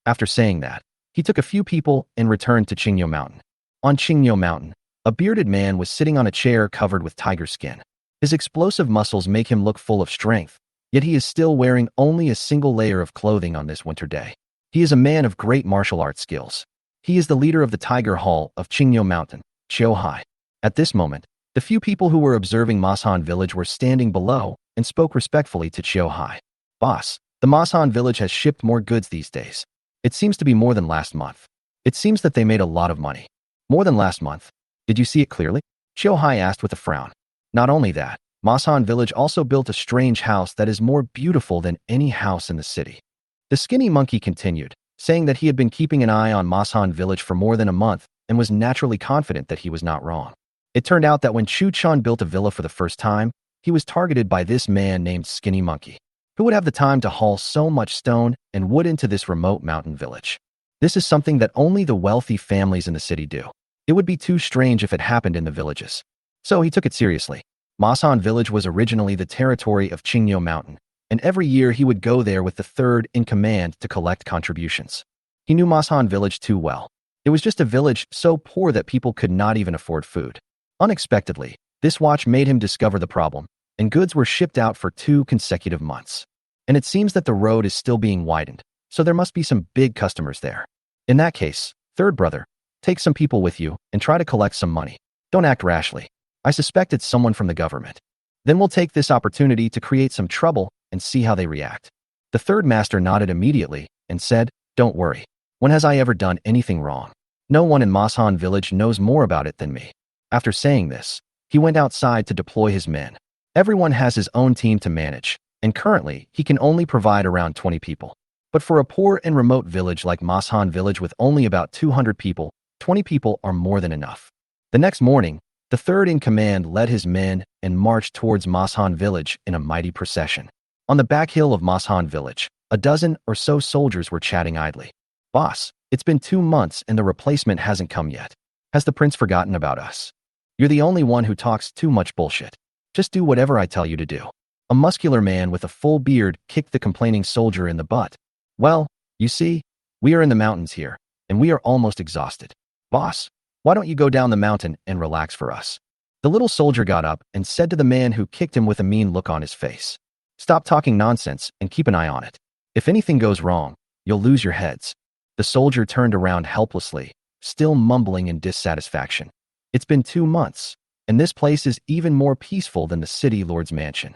After saying that, he took a few people and returned to Qingyo Mountain. On Qingyo Mountain, a bearded man was sitting on a chair covered with tiger skin. His explosive muscles make him look full of strength, yet he is still wearing only a single layer of clothing on this winter day. He is a man of great martial arts skills. He is the leader of the Tiger Hall of Qingyo Mountain, Qiuhai. At this moment, the few people who were observing Masan village were standing below and spoke respectfully to Qiuhai. "Boss, the Masan village has shipped more goods these days. It seems to be more than last month. It seems that they made a lot of money." "More than last month? Did you see it clearly?" Qiuhai asked with a frown. "Not only that, Masan village also built a strange house that is more beautiful than any house in the city." The skinny monkey continued, saying that he had been keeping an eye on Masan village for more than a month and was naturally confident that he was not wrong. It turned out that when Chu Chun built a villa for the first time, he was targeted by this man named Skinny Monkey. Who would have the time to haul so much stone and wood into this remote mountain village? This is something that only the wealthy families in the city do. It would be too strange if it happened in the villages. So he took it seriously. Masan village was originally the territory of Qingyo Mountain, and every year he would go there with the third in command to collect contributions. He knew Masan village too well. It was just a village so poor that people could not even afford food. Unexpectedly, this watch made him discover the problem, and goods were shipped out for 2 consecutive months. And it seems that the road is still being widened, so there must be some big customers there. In that case, third brother, take some people with you and try to collect some money. Don't act rashly. I suspect it's someone from the government. Then we'll take this opportunity to create some trouble and see how they react." The third master nodded immediately and said, "Don't worry. When has I ever done anything wrong? No one in Masan village knows more about it than me." After saying this, he went outside to deploy his men. Everyone has his own team to manage, and currently he can only provide around 20 people. But for a poor and remote village like Masan village with only about 200 people, 20 people are more than enough. The next morning, the third in command led his men and marched towards Masan village in a mighty procession. On the back hill of Masan village, a dozen or so soldiers were chatting idly. "Boss, it's been 2 months and the replacement hasn't come yet. Has the prince forgotten about us? You're the only one who talks too much bullshit. Just do whatever I tell you to do." A muscular man with a full beard kicked the complaining soldier in the butt. "Well, you see, we are in the mountains here, and we are almost exhausted. Boss, why don't you go down the mountain and relax for us?" The little soldier got up and said to the man who kicked him with a mean look on his face, "Stop talking nonsense and keep an eye on it. If anything goes wrong, you'll lose your heads." The soldier turned around helplessly, still mumbling in dissatisfaction. "It's been 2 months, and this place is even more peaceful than the city lord's mansion."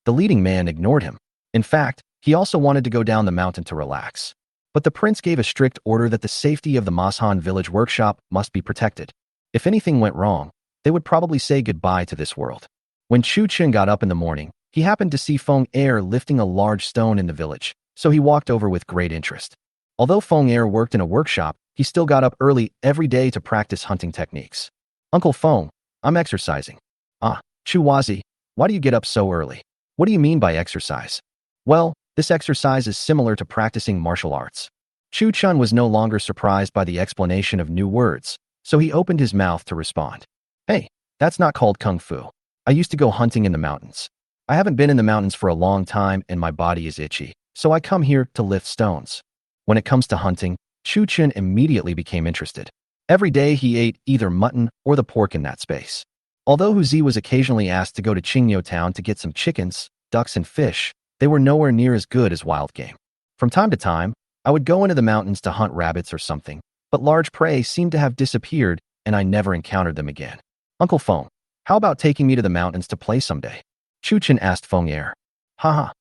The leading man ignored him. In fact, he also wanted to go down the mountain to relax. But the prince gave a strict order that the safety of the Masan village workshop must be protected. If anything went wrong, they would probably say goodbye to this world. When Chu Chun got up in the morning, he happened to see Feng Er lifting a large stone in the village, so he walked over with great interest. Although Feng Er worked in a workshop, he still got up early every day to practice hunting techniques. "Uncle Feng, I'm exercising." "Ah, Chu Wazi, why do you get up so early? What do you mean by exercise?" "Well, this exercise is similar to practicing martial arts." Chu Chun was no longer surprised by the explanation of new words, so he opened his mouth to respond. "Hey, that's not called kung fu. I used to go hunting in the mountains. I haven't been in the mountains for a long time and my body is itchy, so I come here to lift stones." When it comes to hunting, Chu Chun immediately became interested. Every day he ate either mutton or the pork in that space. Although Huzi was occasionally asked to go to Qingyo town to get some chickens, ducks and fish, they were nowhere near as good as wild game. From time to time, I would go into the mountains to hunt rabbits or something, but large prey seemed to have disappeared and I never encountered them again. "Uncle Feng, how about taking me to the mountains to play someday?" Chu Chun asked Feng Er. "Haha,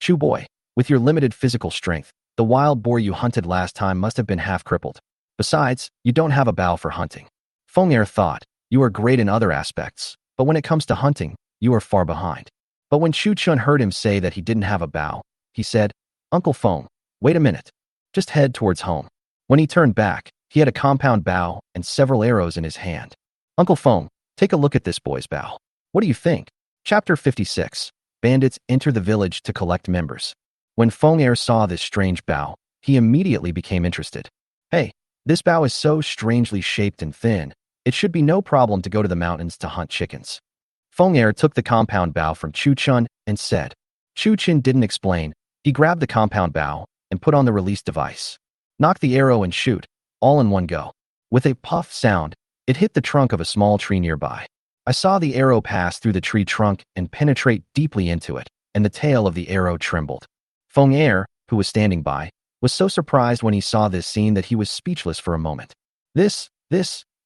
Chu boy, with your limited physical strength, the wild boar you hunted last time must have been half crippled. Besides, you don't have a bow for hunting." Feng Er thought, "You are great in other aspects, but when it comes to hunting, you are far behind." But when Chu Chun heard him say that he didn't have a bow, he said, "Uncle Feng, wait a minute. Just head towards home." When he turned back, he had a compound bow and several arrows in his hand. "Uncle Feng, take a look at this boy's bow. What do you think?" Chapter 56. bandits enter the village to collect members. When Feng Er saw this strange bow, he immediately became interested. Hey, this bow is so strangely shaped and thin, it should be no problem to go to the mountains to hunt chickens. Feng Er took the compound bow from Chu Chun and said. Chu Chun didn't explain. He grabbed the compound bow and put on the release device. Knock the arrow and shoot, all in one go. With a puff sound, it hit the trunk of a small tree nearby. I saw the arrow pass through the tree trunk and penetrate deeply into it, and the tail of the arrow trembled. Feng Er, who was standing by, was so surprised when he saw this scene that he was speechless for a moment. This,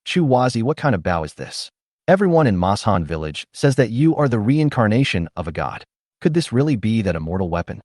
Chu Wazi, what kind of bow is this? Everyone in Mashan village says that you are the reincarnation of a god. Could this really be that immortal weapon?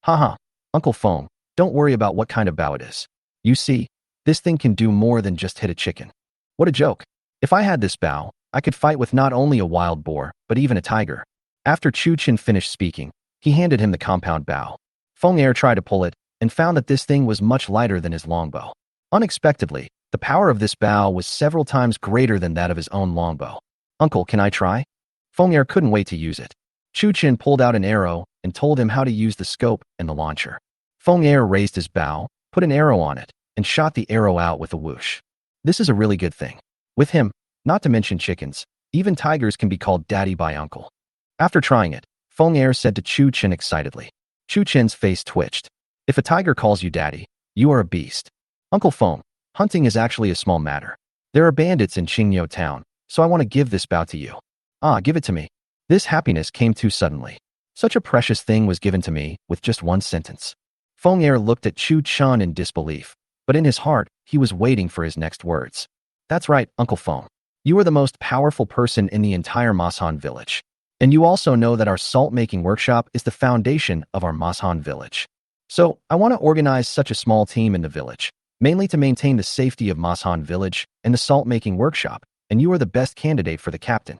Haha, Uncle Feng, don't worry about what kind of bow it is. You see, this thing can do more than just hit a chicken. What a joke. If I had this bow, I could fight with not only a wild boar, but even a tiger. After Chu Chin finished speaking, he handed him the compound bow. Feng Er tried to pull it and found that this thing was much lighter than his longbow. Unexpectedly, the power of this bow was several times greater than that of his own longbow. Uncle, can I try? Feng Er couldn't wait to use it. Chu Chin pulled out an arrow and told him how to use the scope and the launcher. Feng Er raised his bow, put an arrow on it, and shot the arrow out with a whoosh. This is a really good thing. With him, not to mention chickens, even tigers can be called daddy by uncle. After trying it, Feng Er said to Chu Chin excitedly. Chu Chin's face twitched. If a tiger calls you daddy, you are a beast. Uncle Feng, hunting is actually a small matter. There are bandits in Qingyou town, so I want to give this bow to you. Ah, give it to me. This happiness came too suddenly. Such a precious thing was given to me with just one sentence. Feng Er looked at Chu Chun in disbelief, but in his heart, he was waiting for his next words. That's right, Uncle Feng. You are the most powerful person in the entire Mashan village. And you also know that our salt-making workshop is the foundation of our Mashan village. So, I want to organize such a small team in the village, mainly to maintain the safety of Mashan village and the salt-making workshop, and you are the best candidate for the captain.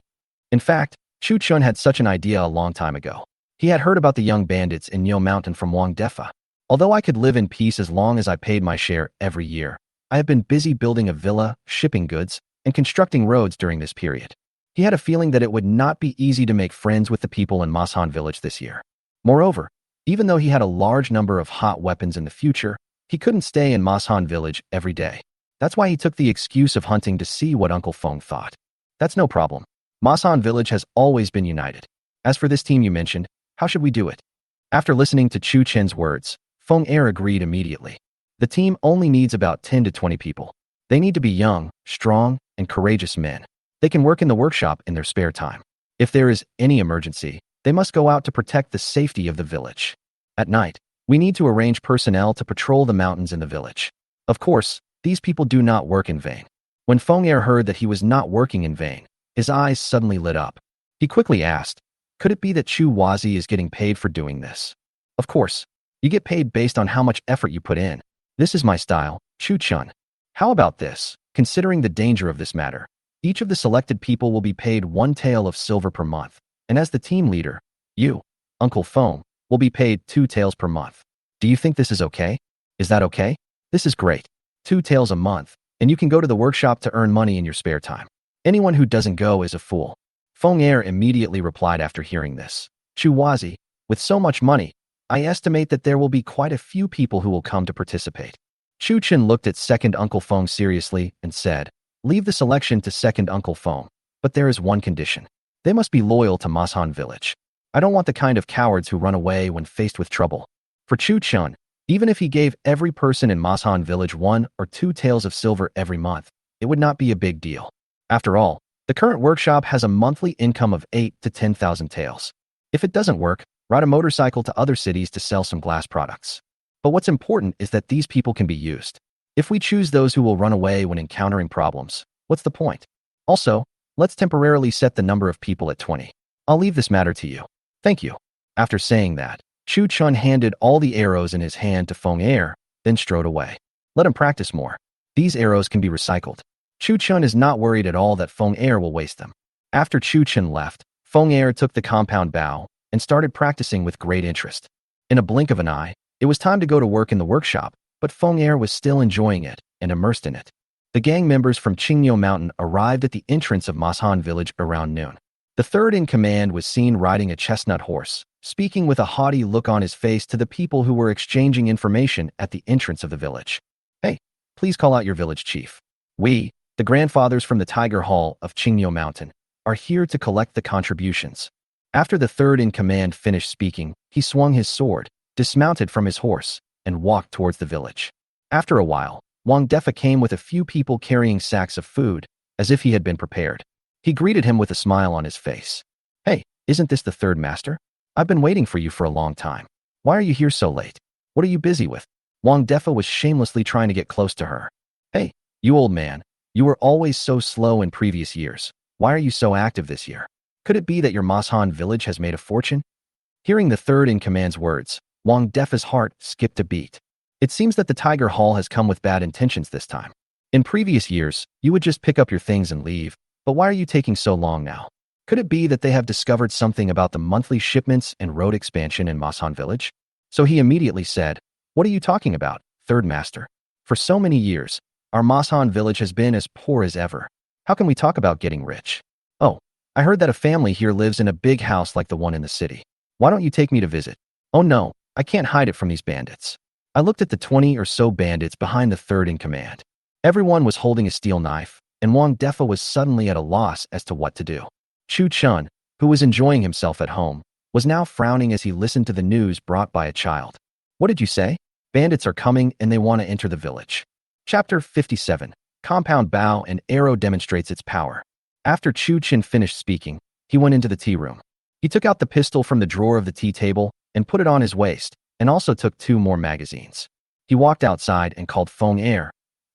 In fact, Chu Chun had such an idea a long time ago. He had heard about the young bandits in Yo Mountain from Wang Defa. Although I could live in peace as long as I paid my share every year, I have been busy building a villa, shipping goods, and constructing roads during this period. He had a feeling that it would not be easy to make friends with the people in Mashan village this year. Moreover, even though he had a large number of hot weapons in the future, he couldn't stay in Mashan village every day. That's why he took the excuse of hunting to see what Uncle Feng thought. That's no problem. Mashan village has always been united. As for this team you mentioned, how should we do it? After listening to Chu Chen's words, Feng Er agreed immediately. The team only needs about 10 to 20 people. They need to be young, strong, and courageous men. They can work in the workshop in their spare time. If there is any emergency, they must go out to protect the safety of the village. At night, we need to arrange personnel to patrol the mountains in the village. Of course, these people do not work in vain. When Feng Er heard that he was not working in vain, his eyes suddenly lit up. He quickly asked, could it be that Chu Wazi is getting paid for doing this? Of course, you get paid based on how much effort you put in. This is my style, Chu Chun. How about this? Considering the danger of this matter, each of the selected people will be paid 1 tael of silver per month, and as the team leader, you, Uncle Feng, will be paid 2 taels per month. Do you think this is okay? Is that okay? This is great. 2 taels a month, and you can go to the workshop to earn money in your spare time. Anyone who doesn't go is a fool. Feng Er immediately replied after hearing this. Chu Wazi, with so much money, I estimate that there will be quite a few people who will come to participate. Chu Chin looked at second Uncle Feng seriously and said, leave the selection to second Uncle Feng, but there is one condition. They must be loyal to Mashan village. I don't want the kind of cowards who run away when faced with trouble. For Chu Chun, even if he gave every person in Mashan village 1 or 2 taels of silver every month, it would not be a big deal. After all, the current workshop has a monthly income of 8 to 10,000 taels. If it doesn't work, ride a motorcycle to other cities to sell some glass products. But what's important is that these people can be used. If we choose those who will run away when encountering problems, what's the point? Also, let's temporarily set the number of people at 20. I'll leave this matter to you. Thank you. After saying that, Chu Chun handed all the arrows in his hand to Feng Er, then strode away. Let him practice more. These arrows can be recycled. Chu Chun is not worried at all that Feng Er will waste them. After Chu Chun left, Feng Er took the compound bow and started practicing with great interest. In a blink of an eye, it was time to go to work in the workshop, but Feng Er was still enjoying it and immersed in it. The gang members from Qingyou Mountain arrived at the entrance of Mashan village around noon. The third in command was seen riding a chestnut horse, speaking with a haughty look on his face to the people who were exchanging information at the entrance of the village. Hey, please call out your village chief. We, the grandfathers from the Tiger Hall of Qingyo Mountain, are here to collect the contributions. After the third in command finished speaking, he swung his sword, dismounted from his horse, and walked towards the village. After a while, Wang Defa came with a few people carrying sacks of food, as if he had been prepared. He greeted him with a smile on his face. Hey, isn't this the third master? I've been waiting for you for a long time. Why are you here so late? What are you busy with? Wang Defa was shamelessly trying to get close to her. Hey, you old man, you were always so slow in previous years. Why are you so active this year? Could it be that your Mashan village has made a fortune? Hearing the third in command's words, Wang Defa's heart skipped a beat. It seems that the Tiger Hall has come with bad intentions this time. In previous years, you would just pick up your things and leave, but why are you taking so long now? Could it be that they have discovered something about the monthly shipments and road expansion in Mashan village? So he immediately said, What are you talking about, third master? For so many years, our Mashan village has been as poor as ever. How can we talk about getting rich? Oh, I heard that a family here lives in a big house like the one in the city. Why don't you take me to visit? Oh no, I can't hide it from these bandits. I looked at the 20 or so bandits behind the third in command. Everyone was holding a steel knife, and Wang Defa was suddenly at a loss as to what to do. Chu Chun, who was enjoying himself at home, was now frowning as he listened to the news brought by a child. What did you say? Bandits are coming and they want to enter the village. Chapter 57. Compound bow and arrow demonstrates its power. After Chu Chin finished speaking, he went into the tea room. He took out the pistol from the drawer of the tea table and put it on his waist, and also took 2 more magazines. He walked outside and called Feng Er.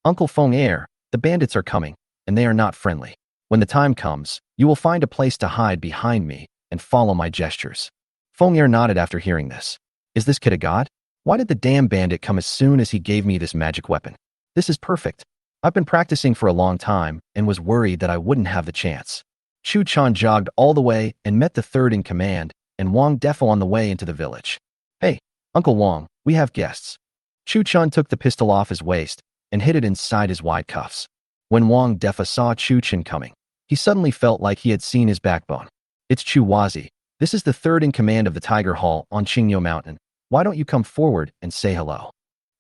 Uncle Feng Er, the bandits are coming, and they are not friendly. When the time comes, you will find a place to hide behind me and follow my gestures. Feng Er nodded after hearing this. Is this kid a god? Why did the damn bandit come as soon as he gave me this magic weapon? This is perfect. I've been practicing for a long time and was worried that I wouldn't have the chance. Chu Chan jogged all the way and met the third in command and Wang Defo on the way into the village. Hey, Uncle Wang, we have guests. Chu Chan took the pistol off his waist and hid it inside his wide cuffs. When Wang Defa saw Chu Chin coming, he suddenly felt like he had seen his backbone. It's Chu Wazi. This is the third in command of the Tiger Hall on Qingyo Mountain. Why don't you come forward and say hello?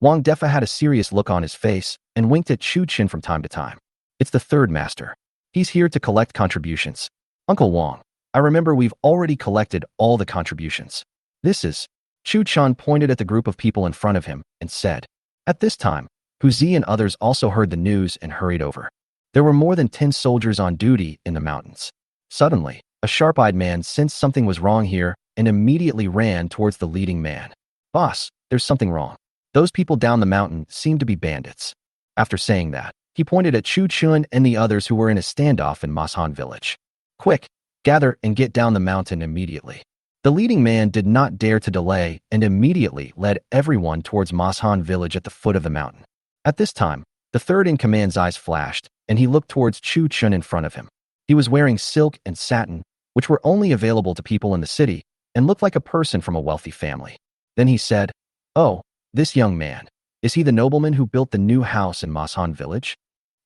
Wang Defa had a serious look on his face and winked at Chu Chin from time to time. It's the third master. He's here to collect contributions. Uncle Wang, I remember we've already collected all the contributions. This is... Chu Chan pointed at the group of people in front of him and said. At this time, Hu Zi and others also heard the news and hurried over. There were more than 10 soldiers on duty in the mountains. Suddenly, a sharp-eyed man sensed something was wrong here and immediately ran towards the leading man. Boss, there's something wrong. Those people down the mountain seem to be bandits. After saying that, he pointed at Chu Chun and the others who were in a standoff in Mashan village. Quick, gather and get down the mountain immediately. The leading man did not dare to delay and immediately led everyone towards Mashan village at the foot of the mountain. At this time, the third in command's eyes flashed, and he looked towards Chu Chun in front of him. He was wearing silk and satin, which were only available to people in the city, and looked like a person from a wealthy family. Then he said, Oh, this young man, is he the nobleman who built the new house in Mashan village?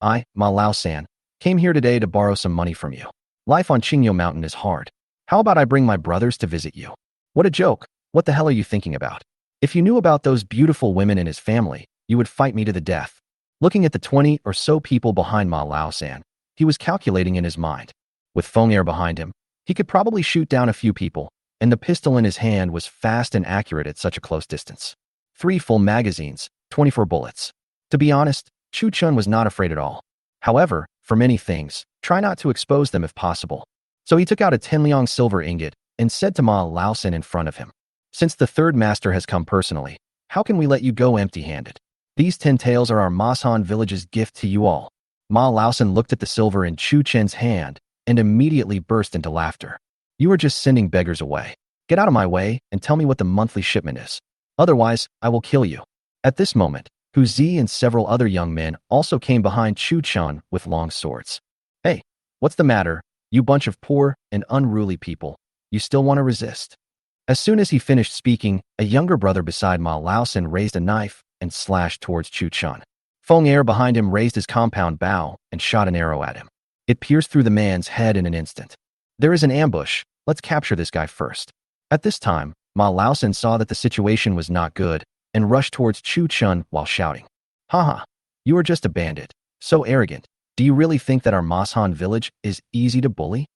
I, Ma Lao San, came here today to borrow some money from you. Life on Qingyo Mountain is hard. How about I bring my brothers to visit you? What a joke. What the hell are you thinking about? If you knew about those beautiful women and his family, you would fight me to the death. Looking at the 20 or so people behind Ma Lao San, he was calculating in his mind. With Feng Er behind him, he could probably shoot down a few people, and the pistol in his hand was fast and accurate at such a close distance. 3 full magazines, 24 bullets. To be honest, Chu Chun was not afraid at all. However, for many things, try not to expose them if possible. So he took out a 10 liang silver ingot and said to Ma Lao San in front of him, Since the third master has come personally, how can we let you go empty-handed? These 10 taels are our Mashan village's gift to you all. Ma Lao San looked at the silver in Chu Chen's hand and immediately burst into laughter. You are just sending beggars away. Get out of my way and tell me what the monthly shipment is. Otherwise, I will kill you. At this moment, Hu Zi and several other young men also came behind Chu Chun with long swords. Hey, what's the matter? You bunch of poor and unruly people, you still want to resist? As soon as he finished speaking, a younger brother beside Ma Lao San raised a knife and slashed towards Chu Chun. Feng Er behind him raised his compound bow and shot an arrow at him. It pierced through the man's head in an instant. There is an ambush. Let's capture this guy first. At this time, Ma Laosan saw that the situation was not good and rushed towards Chu Chun while shouting, Haha, you are just a bandit. So arrogant. Do you really think that our Mashan village is easy to bully?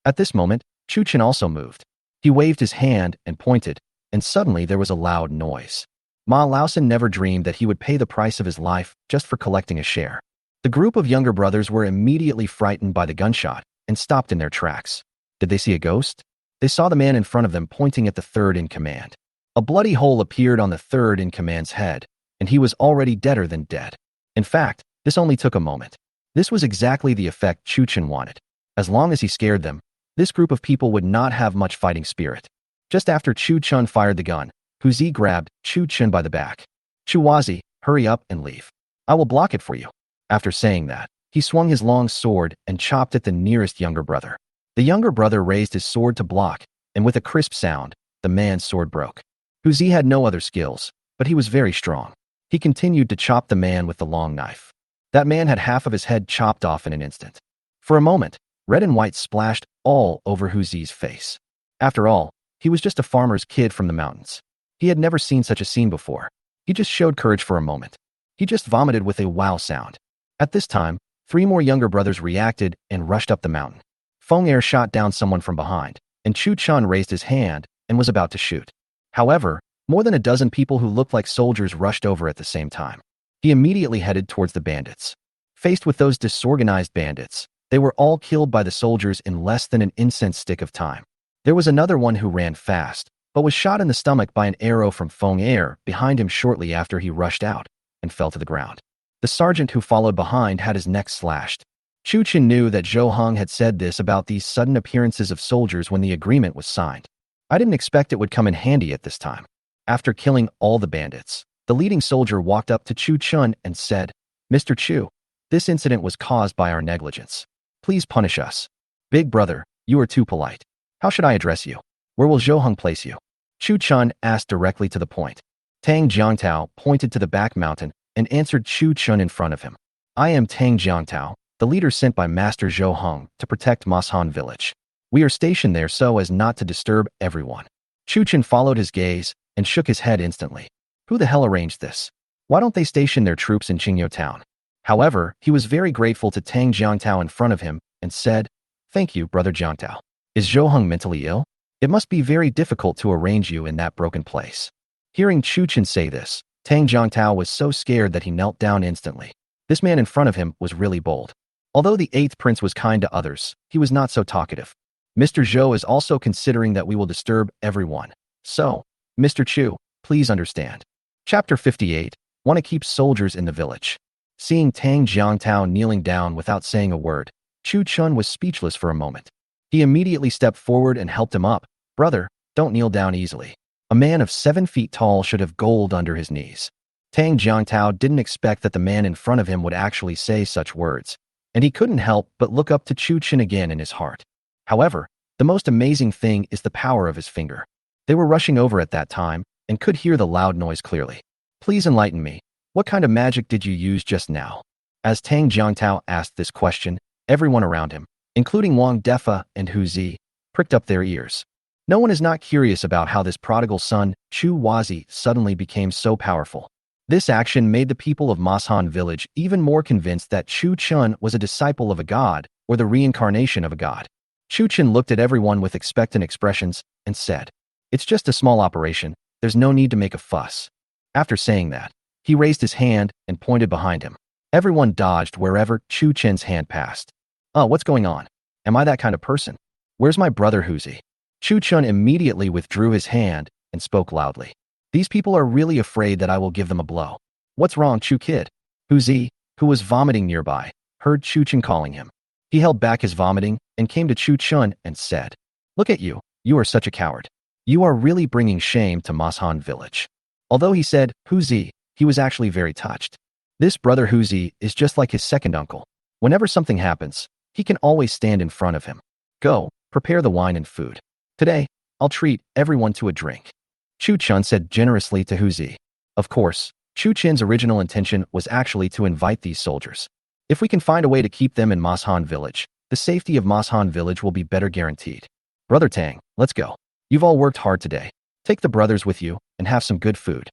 At this moment, Chu Chun also moved. He waved his hand and pointed, and suddenly there was a loud noise. Ma Laosan never dreamed that he would pay the price of his life just for collecting a share. The group of younger brothers were immediately frightened by the gunshot and stopped in their tracks. Did they see a ghost? They saw the man in front of them pointing at the third in command. A bloody hole appeared on the third in command's head, and he was already deader than dead. In fact, this only took a moment. This was exactly the effect Chu Chun wanted. As long as he scared them, this group of people would not have much fighting spirit. Just after Chu Chun fired the gun, Hu Zi grabbed Chu Chun by the back. Chu Wazi, hurry up and leave. I will block it for you. After saying that, he swung his long sword and chopped at the nearest younger brother. The younger brother raised his sword to block, and with a crisp sound, the man's sword broke. Hu Zi had no other skills, but he was very strong. He continued to chop the man with the long knife. That man had half of his head chopped off in an instant. For a moment, red and white splashed all over Hu Zi's face. After all, he was just a farmer's kid from the mountains. He had never seen such a scene before. He just showed courage for a moment. He just vomited with a wow sound. At this time, 3 more younger brothers reacted and rushed up the mountain. Feng Er shot down someone from behind, and Chu Chun raised his hand and was about to shoot. However, more than a dozen people who looked like soldiers rushed over at the same time. He immediately headed towards the bandits. Faced with those disorganized bandits, they were all killed by the soldiers in less than an incense stick of time. There was another one who ran fast, but was shot in the stomach by an arrow from Feng Er behind him shortly after he rushed out and fell to the ground. The sergeant who followed behind had his neck slashed. Chu Chun knew that Zhou Heng had said this about these sudden appearances of soldiers when the agreement was signed. I didn't expect it would come in handy at this time. After killing all the bandits, the leading soldier walked up to Chu Chun and said, Mr. Chu, this incident was caused by our negligence. Please punish us. Big brother, you are too polite. How should I address you? Where will Zhou Heng place you? Chu Chun asked directly to the point. Tang Jiangtao pointed to the back mountain and answered Chu Chun in front of him. I am Tang Jiangtao, the leader sent by Master Zhou Heng to protect Mashan village. We are stationed there so as not to disturb everyone. Chu Chun followed his gaze and shook his head instantly. Who the hell arranged this? Why don't they station their troops in Qingyou town? However, he was very grateful to Tang Jiangtao in front of him and said, Thank you, brother Jiangtao. Is Zhou Heng mentally ill? It must be very difficult to arrange you in that broken place. Hearing Chu Chun say this, Tang Jiangtao was so scared that he knelt down instantly. This man in front of him was really bold. Although the 8th prince was kind to others, he was not so talkative. Mr. Zhou is also considering that we will disturb everyone. So, Mr. Chu, please understand. Chapter 58, Want to keep soldiers in the village. Seeing Tang Jiangtao kneeling down without saying a word, Chu Chun was speechless for a moment. He immediately stepped forward and helped him up. Brother, don't kneel down easily. A man of 7 feet tall should have gold under his knees. Tang Jiangtao didn't expect that the man in front of him would actually say such words, and he couldn't help but look up to Chu Chun again in his heart. However, the most amazing thing is the power of his finger. They were rushing over at that time and could hear the loud noise clearly. Please enlighten me. What kind of magic did you use just now? As Tang Jiangtao asked this question, everyone around him, including Wang Defa and Hu Zi, pricked up their ears. No one is not curious about how this prodigal son, Chu Wazi, suddenly became so powerful. This action made the people of Mashan village even more convinced that Chu Chun was a disciple of a god or the reincarnation of a god. Chu Chun looked at everyone with expectant expressions and said, It's just a small operation. There's no need to make a fuss. After saying that, he raised his hand and pointed behind him. Everyone dodged wherever Chu Chun's hand passed. Oh, what's going on? Am I that kind of person? Where's my brother Hu Zi? Chu Chun immediately withdrew his hand and spoke loudly. These people are really afraid that I will give them a blow. What's wrong, Chu kid? Hu Zi, who was vomiting nearby, heard Chu Chun calling him. He held back his vomiting and came to Chu Chun and said, Look at you, you are such a coward. You are really bringing shame to Mashan village. Although he said, Hu Zi, he was actually very touched. This brother Hu Zi is just like his second uncle. Whenever something happens, he can always stand in front of him. Go, prepare the wine and food. Today, I'll treat everyone to a drink. Chu Chun said generously to Hu Zi. Of course, Chu Chun's original intention was actually to invite these soldiers. If we can find a way to keep them in Mashan village, the safety of Mashan village will be better guaranteed. Brother Tang, let's go. You've all worked hard today. Take the brothers with you and have some good food.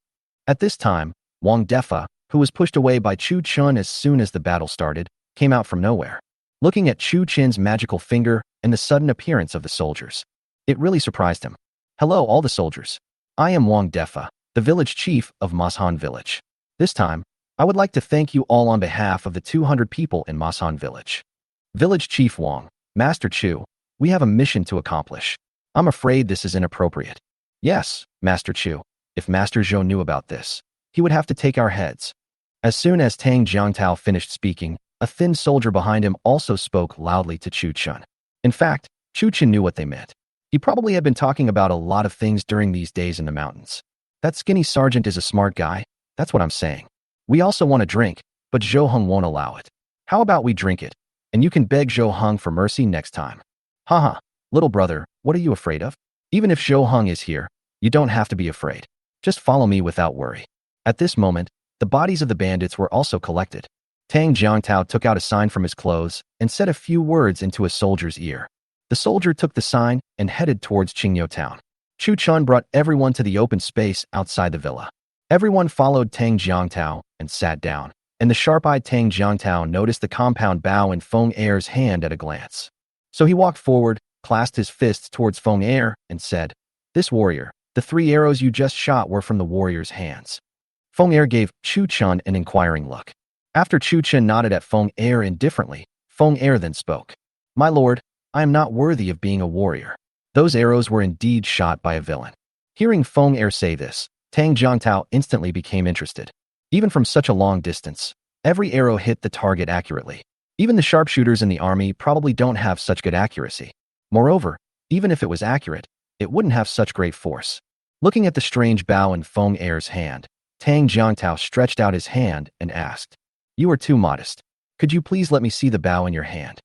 At this time, Wang Defa, who was pushed away by Chu Chun as soon as the battle started, came out from nowhere. Looking at Chu Chin's magical finger and the sudden appearance of the soldiers, it really surprised him. Hello, all the soldiers. I am Wang Defa, the village chief of Mashan village. This time, I would like to thank you all on behalf of the 200 people in Mashan village. Village Chief Wang, Master Chu, we have a mission to accomplish. I'm afraid this is inappropriate. Yes, Master Chu, if Master Zhou knew about this, he would have to take our heads. As soon as Tang Jiangtao finished speaking, a thin soldier behind him also spoke loudly to Chu Chun. In fact, Chu Chun knew what they meant. He probably had been talking about a lot of things during these days in the mountains. That skinny sergeant is a smart guy, that's what I'm saying. We also want a drink, but Zhou Heng won't allow it. How about we drink it, and you can beg Zhou Heng for mercy next time. Haha, little brother, what are you afraid of? Even if Zhou Heng is here, you don't have to be afraid. Just follow me without worry. At this moment, the bodies of the bandits were also collected. Tang Jiangtao took out a sign from his clothes and said a few words into a soldier's ear. The soldier took the sign and headed towards Qingyou town. Chu Chun brought everyone to the open space outside the villa. Everyone followed Tang Jiangtao and sat down, and the sharp-eyed Tang Jiangtao noticed the compound bow in Feng Er's hand at a glance. So he walked forward, clasped his fists towards Feng Er, and said, "This warrior, the 3 arrows you just shot were from the warrior's hands." Feng Er gave Chu Chun an inquiring look. After Chu Chun nodded at Feng Er indifferently, Feng Er then spoke. "My lord, I am not worthy of being a warrior. Those arrows were indeed shot by a villain." Hearing Feng Er say this, Tang Jiangtao instantly became interested. Even from such a long distance, every arrow hit the target accurately. Even the sharpshooters in the army probably don't have such good accuracy. Moreover, even if it was accurate, it wouldn't have such great force. Looking at the strange bow in Feng Er's hand, Tang Jiangtao stretched out his hand and asked, "You are too modest. Could you please let me see the bow in your hand?"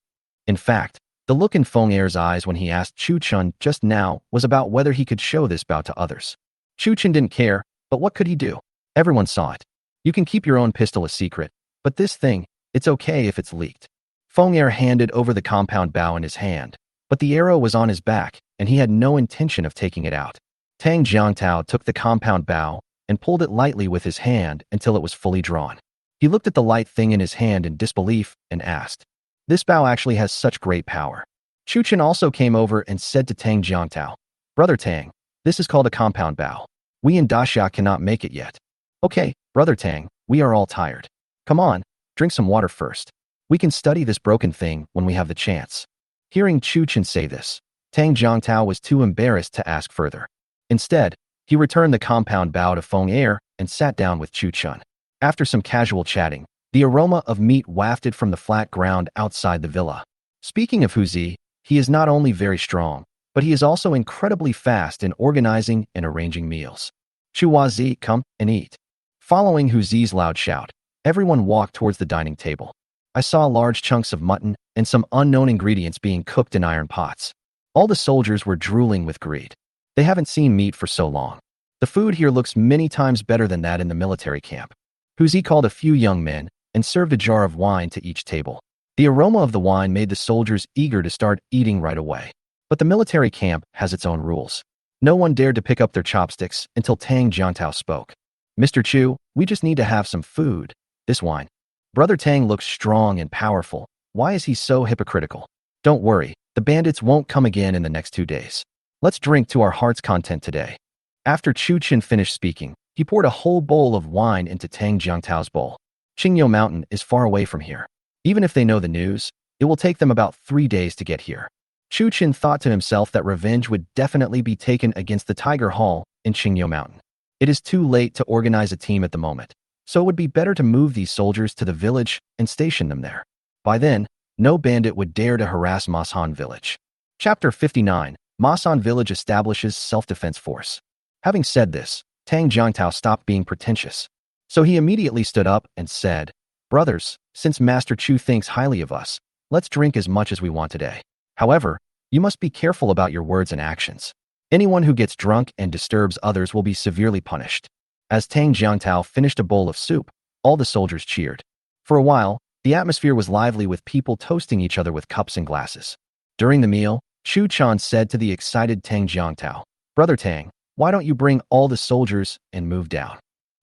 In fact, the look in Feng Er's eyes when he asked Chu Chun just now was about whether he could show this bow to others. Chu Chun didn't care, but what could he do? Everyone saw it. You can keep your own pistol a secret, but this thing, it's okay if it's leaked. Feng Er handed over the compound bow in his hand, but the arrow was on his back, and he had no intention of taking it out. Tang Jiangtao took the compound bow and pulled it lightly with his hand until it was fully drawn. He looked at the light thing in his hand in disbelief and asked, "This bow actually has such great power." Chu Chun also came over and said to Tang Jiangtao, "Brother Tang, this is called a compound bow. We in Daxia cannot make it yet." "Okay, Brother Tang, we are all tired. Come on, drink some water first. We can study this broken thing when we have the chance." Hearing Chu Chun say this, Tang Jiangtao was too embarrassed to ask further. Instead, he returned the compound bow to Feng Er and sat down with Chu Chun. After some casual chatting, the aroma of meat wafted from the flat ground outside the villa. Speaking of Huzi, he is not only very strong, but he is also incredibly fast in organizing and arranging meals. "Chu Huzi, come and eat." Following Huzi's loud shout, everyone walked towards the dining table. I saw large chunks of mutton and some unknown ingredients being cooked in iron pots. All the soldiers were drooling with greed. They haven't seen meat for so long. The food here looks many times better than that in the military camp. Huzi called a few young men and served a jar of wine to each table. The aroma of the wine made the soldiers eager to start eating right away. But the military camp has its own rules. No one dared to pick up their chopsticks until Tang Jiangtao spoke. "Mr. Chu, we just need to have some food. This wine." Brother Tang looks strong and powerful. Why is he so hypocritical? Don't worry, the bandits won't come again in the next 2 days. Let's drink to our heart's content today. After Chu Chun finished speaking, he poured a whole bowl of wine into Tang Jiangtao's bowl. Qingyou Mountain is far away from here. Even if they know the news, it will take them about 3 days to get here. Chu Chun thought to himself that revenge would definitely be taken against the Tiger Hall in Qingyou Mountain. It is too late to organize a team at the moment, so it would be better to move these soldiers to the village and station them there. By then, no bandit would dare to harass Mashan village. Chapter 59, Mashan village establishes self-defense force. Having said this, Tang Jiangtao stopped being pretentious. So he immediately stood up and said, "Brothers, since Master Chu thinks highly of us, let's drink as much as we want today. However, you must be careful about your words and actions. Anyone who gets drunk and disturbs others will be severely punished." As Tang Jiangtao finished a bowl of soup, all the soldiers cheered. For a while, The atmosphere was lively with people toasting each other with cups and glasses. During the meal, Chu Chan said to the excited Tang Jiangtao, "Brother Tang, why don't you bring all the soldiers and move down?"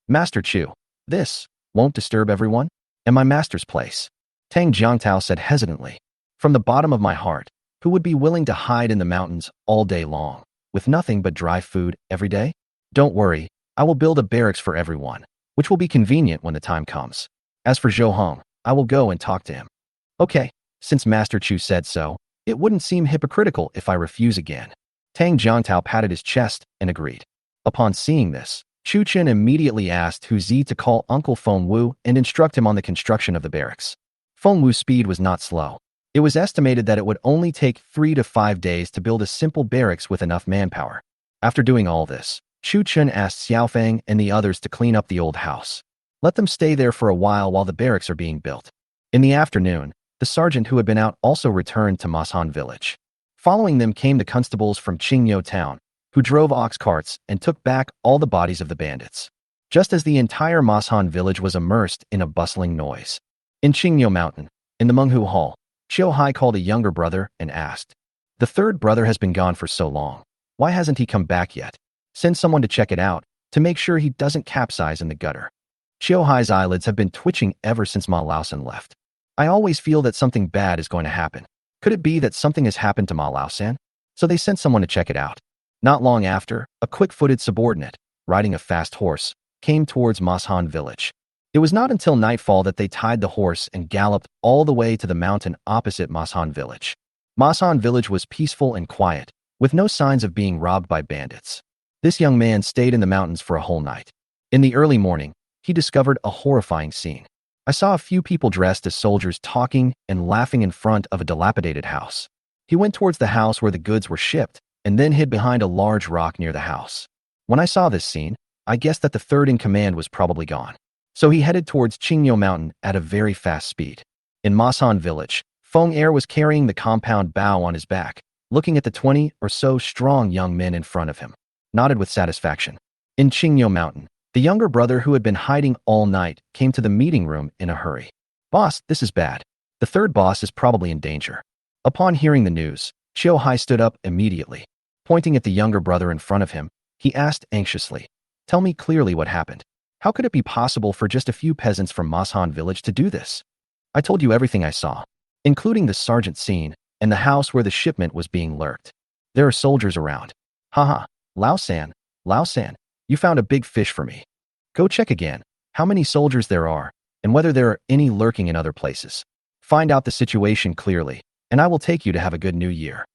"Master Chu, this won't disturb everyone? And my master's place?" Tang Jiangtao said hesitantly. "From the bottom of my heart, who would be willing to hide in the mountains all day long, with nothing but dry food every day? Don't worry, I will build a barracks for everyone, which will be convenient when the time comes. As for Zhou Hong, I will go and talk to him." "Okay, since Master Chu said so, it wouldn't seem hypocritical if I refuse again." Tang Jiangtao patted his chest and agreed. Upon seeing this, Chu Chen immediately asked Hu Zi to call Uncle Feng Wu and instruct him on the construction of the barracks. Feng Wu's speed was not slow. It was estimated that it would only take 3 to 5 days to build a simple barracks with enough manpower. After doing all this, Chu Chen asked Xiaofeng and the others to clean up the old house. Let them stay there for a while the barracks are being built. In the afternoon, the sergeant who had been out also returned to Mashan village. Following them came the constables from Qingyou town, who drove ox carts and took back all the bodies of the bandits. Just as the entire Mashan village was immersed in a bustling noise. In Qingyou mountain, in the Menghu hall, Qiu Hai called a younger brother and asked, "The third brother has been gone for so long. Why hasn't he come back yet? Send someone to check it out, to make sure he doesn't capsize in the gutter." Qiu Hai's eyelids have been twitching ever since Ma Laosan left. "I always feel that something bad is going to happen. Could it be that something has happened to Ma Laosan?" So they sent someone to check it out. Not long after, a quick-footed subordinate, riding a fast horse, came towards Mashan village. It was not until nightfall that they tied the horse and galloped all the way to the mountain opposite Mashan village. Mashan village was peaceful and quiet, with no signs of being robbed by bandits. This young man stayed in the mountains for a whole night. In the early morning, he discovered a horrifying scene. "I saw a few people dressed as soldiers talking and laughing in front of a dilapidated house." He went towards the house where the goods were shipped and then hid behind a large rock near the house. "When I saw this scene, I guessed that the third in command was probably gone." So he headed towards Qingyou mountain at a very fast speed. In Mashan village, Feng Er was carrying the compound bow on his back, looking at the 20 or so strong young men in front of him, nodded with satisfaction. In Qingyou mountain, the younger brother who had been hiding all night came to the meeting room in a hurry. "Boss, this is bad. The third boss is probably in danger." Upon hearing the news, Qiu Hai stood up immediately. Pointing at the younger brother in front of him, he asked anxiously, "Tell me clearly what happened. How could it be possible for just a few peasants from Mashan village to do this?" "I told you everything I saw, including the sergeant scene and the house where the shipment was being lurked. There are soldiers around." "Haha, Lao San, you found a big fish for me. Go check again how many soldiers there are and whether there are any lurking in other places. Find out the situation clearly, and I will take you to have a good new year."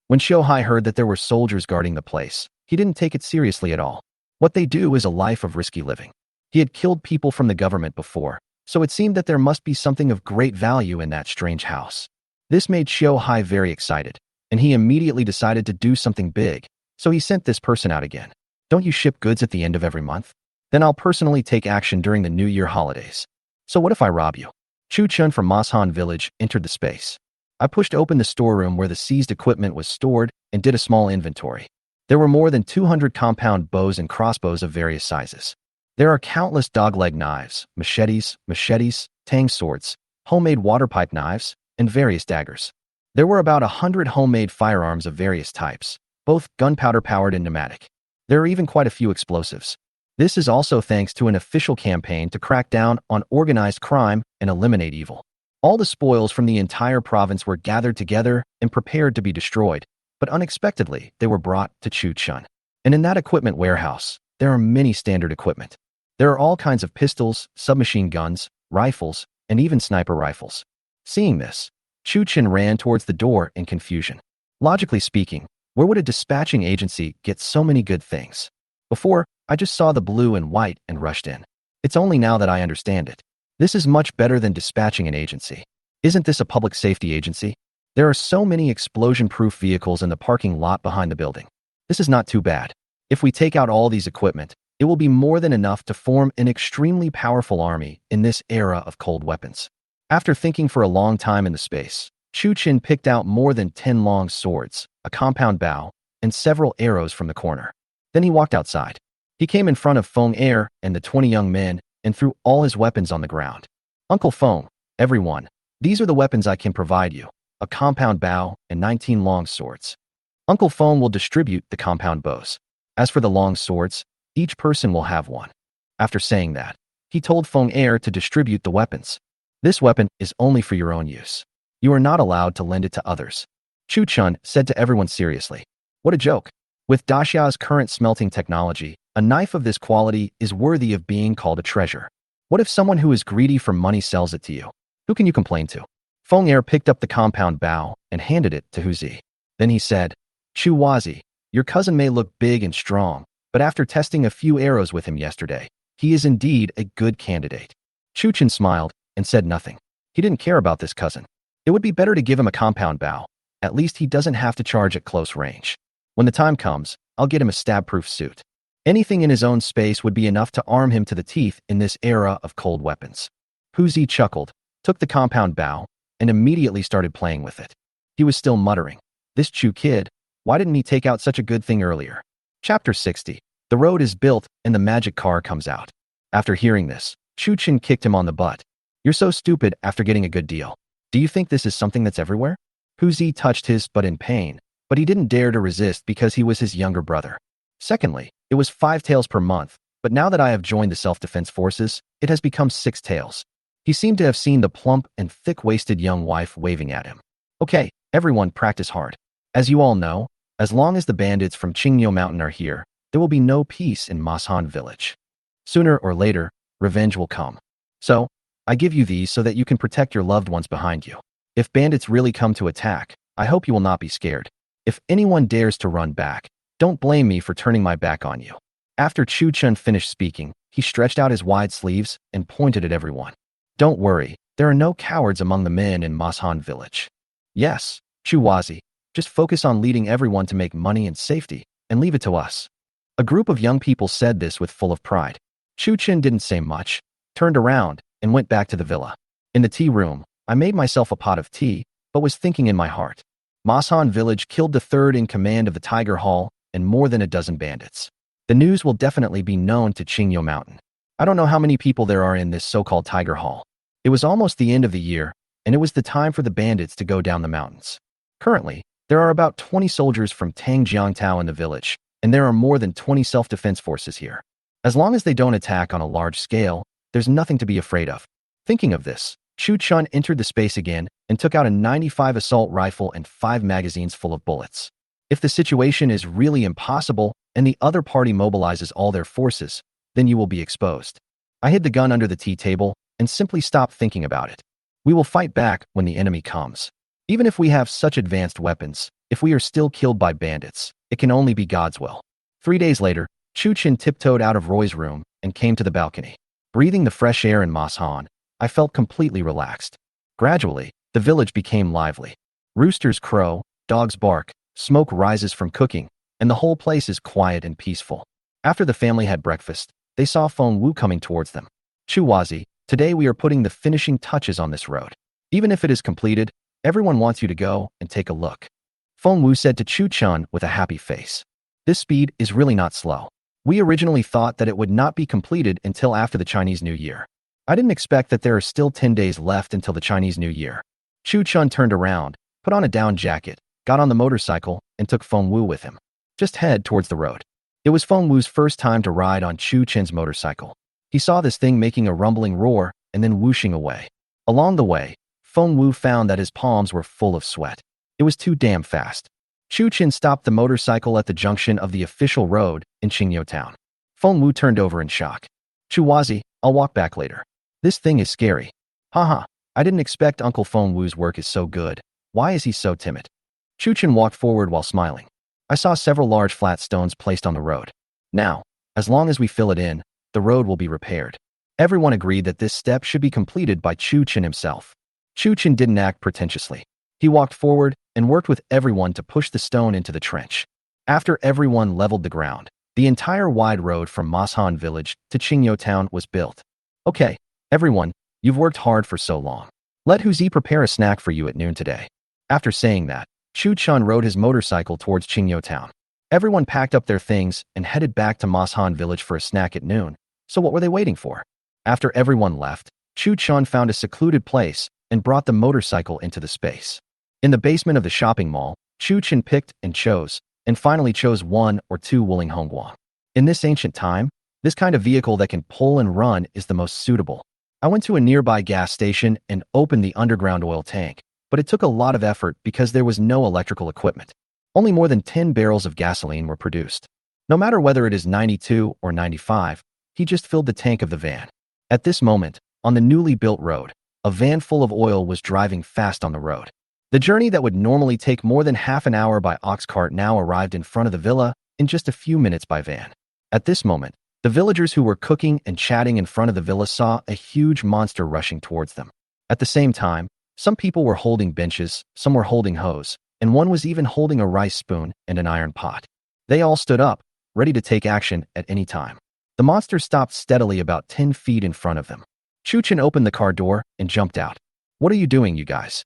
When Qiu Hai heard that there were soldiers guarding the place, he didn't take it seriously at all. What they do is a life of risky living. He had killed people from the government before, so it seemed that there must be something of great value in that strange house. This made Qiu Hai very excited, and he immediately decided to do something big, so he sent this person out again. "Don't you ship goods at the end of every month? Then I'll personally take action during the New Year holidays. So what if I rob you?" Chu Chun from Mashan village entered the space. I pushed open the storeroom where the seized equipment was stored and did a small inventory. There were more than 200 compound bows and crossbows of various sizes. There are countless dogleg knives, machetes, tang swords, homemade water pipe knives, and various daggers. There were about 100 homemade firearms of various types, both gunpowder-powered and pneumatic. There are even quite a few explosives. This is also thanks to an official campaign to crack down on organized crime and eliminate evil. All the spoils from the entire province were gathered together and prepared to be destroyed, but unexpectedly they were brought to Chu Chun. And in that equipment warehouse, there are many standard equipment. There are all kinds of pistols, submachine guns, rifles, and even sniper rifles. Seeing this, Chu Chun ran towards the door in confusion. Logically speaking, where would a dispatching agency get so many good things? Before, I just saw the blue and white and rushed in. It's only now that I understand it. This is much better than dispatching an agency. Isn't this a public safety agency? There are so many explosion-proof vehicles in the parking lot behind the building. This is not too bad. If we take out all these equipment, it will be more than enough to form an extremely powerful army in this era of cold weapons. After thinking for a long time in the space, Chu Chin picked out more than 10 long swords, a compound bow, and several arrows from the corner. Then he walked outside. He came in front of Feng Er and the 20 young men and threw all his weapons on the ground. "Uncle Feng, Everyone, these are the weapons I can provide you. A compound bow and 19 long swords. Uncle Feng will distribute the compound bows. As for the long swords, each person will have one. After saying that, he told Feng Er to distribute the weapons. This weapon is only for your own use. You are not allowed to lend it to others. Chu Chun said to everyone seriously. What a joke. With Daxia's current smelting technology, a knife of this quality is worthy of being called a treasure. What if someone who is greedy for money sells it to you? Who can you complain to? Feng Er picked up the compound bow and handed it to Huzi. Then he said, Chu Wazi, your cousin may look big and strong, but after testing a few arrows with him yesterday, he is indeed a good candidate. Chu Chen smiled and said nothing. He didn't care about this cousin. It would be better to give him a compound bow. At least he doesn't have to charge at close range. When the time comes, I'll get him a stab-proof suit. Anything in his own space would be enough to arm him to the teeth in this era of cold weapons. Huzi chuckled, took the compound bow, and immediately started playing with it. He was still muttering, this Chu kid, why didn't he take out such a good thing earlier? Chapter 60. The road is built and the magic car comes out. After hearing this, Chu Chen kicked him on the butt. You're so stupid after getting a good deal. Do you think this is something that's everywhere? Huzi touched his butt in pain, but he didn't dare to resist because he was his younger brother. Secondly, it was 5 taels per month, but now that I have joined the self-defense forces, it has become 6 taels. He seemed to have seen the plump and thick-waisted young wife waving at him. Okay, everyone practice hard. As you all know, as long as the bandits from Qingyo Mountain are here, there will be no peace in Mashan village. Sooner or later, revenge will come. So, I give you these so that you can protect your loved ones behind you. If bandits really come to attack, I hope you will not be scared. If anyone dares to run back, don't blame me for turning my back on you. After Chu Chun finished speaking, he stretched out his wide sleeves and pointed at everyone. Don't worry, there are no cowards among the men in Mashan village. Yes, Chu Wazi, just focus on leading everyone to make money and safety, and leave it to us. A group of young people said this with full of pride. Chu Chen didn't say much, turned around, and went back to the villa. In the tea room, I made myself a pot of tea, but was thinking in my heart. Mashan village killed the third in command of the Tiger Hall and more than a dozen bandits. The news will definitely be known to Qingyo Mountain. I don't know how many people there are in this so-called Tiger Hall. It was almost the end of the year, and it was the time for the bandits to go down the mountains. Currently, there are about 20 soldiers from Tangjiangtao in the village, and there are more than 20 self-defense forces here. As long as they don't attack on a large scale, there's nothing to be afraid of. Thinking of this, Chu Chun entered the space again and took out a 95 assault rifle and 5 magazines full of bullets. If the situation is really impossible and the other party mobilizes all their forces, then you will be exposed. I hid the gun under the tea table and simply stopped thinking about it. We will fight back when the enemy comes. Even if we have such advanced weapons, if we are still killed by bandits, it can only be God's will. 3 days later, Chu Chen tiptoed out of Roy's room and came to the balcony. Breathing the fresh air in Mashan, I felt completely relaxed. Gradually, the village became lively. Roosters crow, dogs bark, smoke rises from cooking, and the whole place is quiet and peaceful. After the family had breakfast, they saw Feng Wu coming towards them. Chu Wazi, today we are putting the finishing touches on this road. Even if it is completed, everyone wants you to go and take a look. Feng Wu said to Chu Chun with a happy face. This speed is really not slow. We originally thought that it would not be completed until after the Chinese New Year. I didn't expect that there are still 10 days left until the Chinese New Year. Chu Chun turned around, put on a down jacket, got on the motorcycle, and took Feng Wu with him. Just head towards the road. It was Feng Wu's first time to ride on Chu Chen's motorcycle. He saw this thing making a rumbling roar and then whooshing away. Along the way, Feng Wu found that his palms were full of sweat. It was too damn fast. Chu Chen stopped the motorcycle at the junction of the official road in Qingyo Town. Feng Wu turned over in shock. Chu Wazi, I'll walk back later. This thing is scary. Haha, I didn't expect Uncle Feng Wu's work is so good. Why is he so timid? Chu Chen walked forward while smiling. I saw several large flat stones placed on the road. Now, as long as we fill it in, the road will be repaired. Everyone agreed that this step should be completed by Chu Chen himself. Chu Chen didn't act pretentiously. He walked forward and worked with everyone to push the stone into the trench. After everyone leveled the ground, the entire wide road from Mashan village to Qingyo Town was built. Okay, everyone, you've worked hard for so long. Let Huzi prepare a snack for you at noon today. After saying that, Chu Chun rode his motorcycle towards Qingyo Town. Everyone packed up their things and headed back to Mashan village for a snack at noon. So what were they waiting for? After everyone left, Chu Chun found a secluded place and brought the motorcycle into the space. In the basement of the shopping mall, Chu Chun picked and chose, and finally chose one or two Wuling Hongguang. In this ancient time, this kind of vehicle that can pull and run is the most suitable. I went to a nearby gas station and opened the underground oil tank, but it took a lot of effort because there was no electrical equipment. Only more than 10 barrels of gasoline were produced. No matter whether it is 92 or 95, he just filled the tank of the van. At this moment, on the newly built road, a van full of oil was driving fast on the road. The journey that would normally take more than half an hour by ox cart now arrived in front of the villa in just a few minutes by van. At this moment, the villagers who were cooking and chatting in front of the villa saw a huge monster rushing towards them. At the same time, some people were holding benches, some were holding hose, and one was even holding a rice spoon and an iron pot. They all stood up, ready to take action at any time. The monster stopped steadily about 10 feet in front of them. Chu Chun opened the car door and jumped out. "What are you doing, you guys?"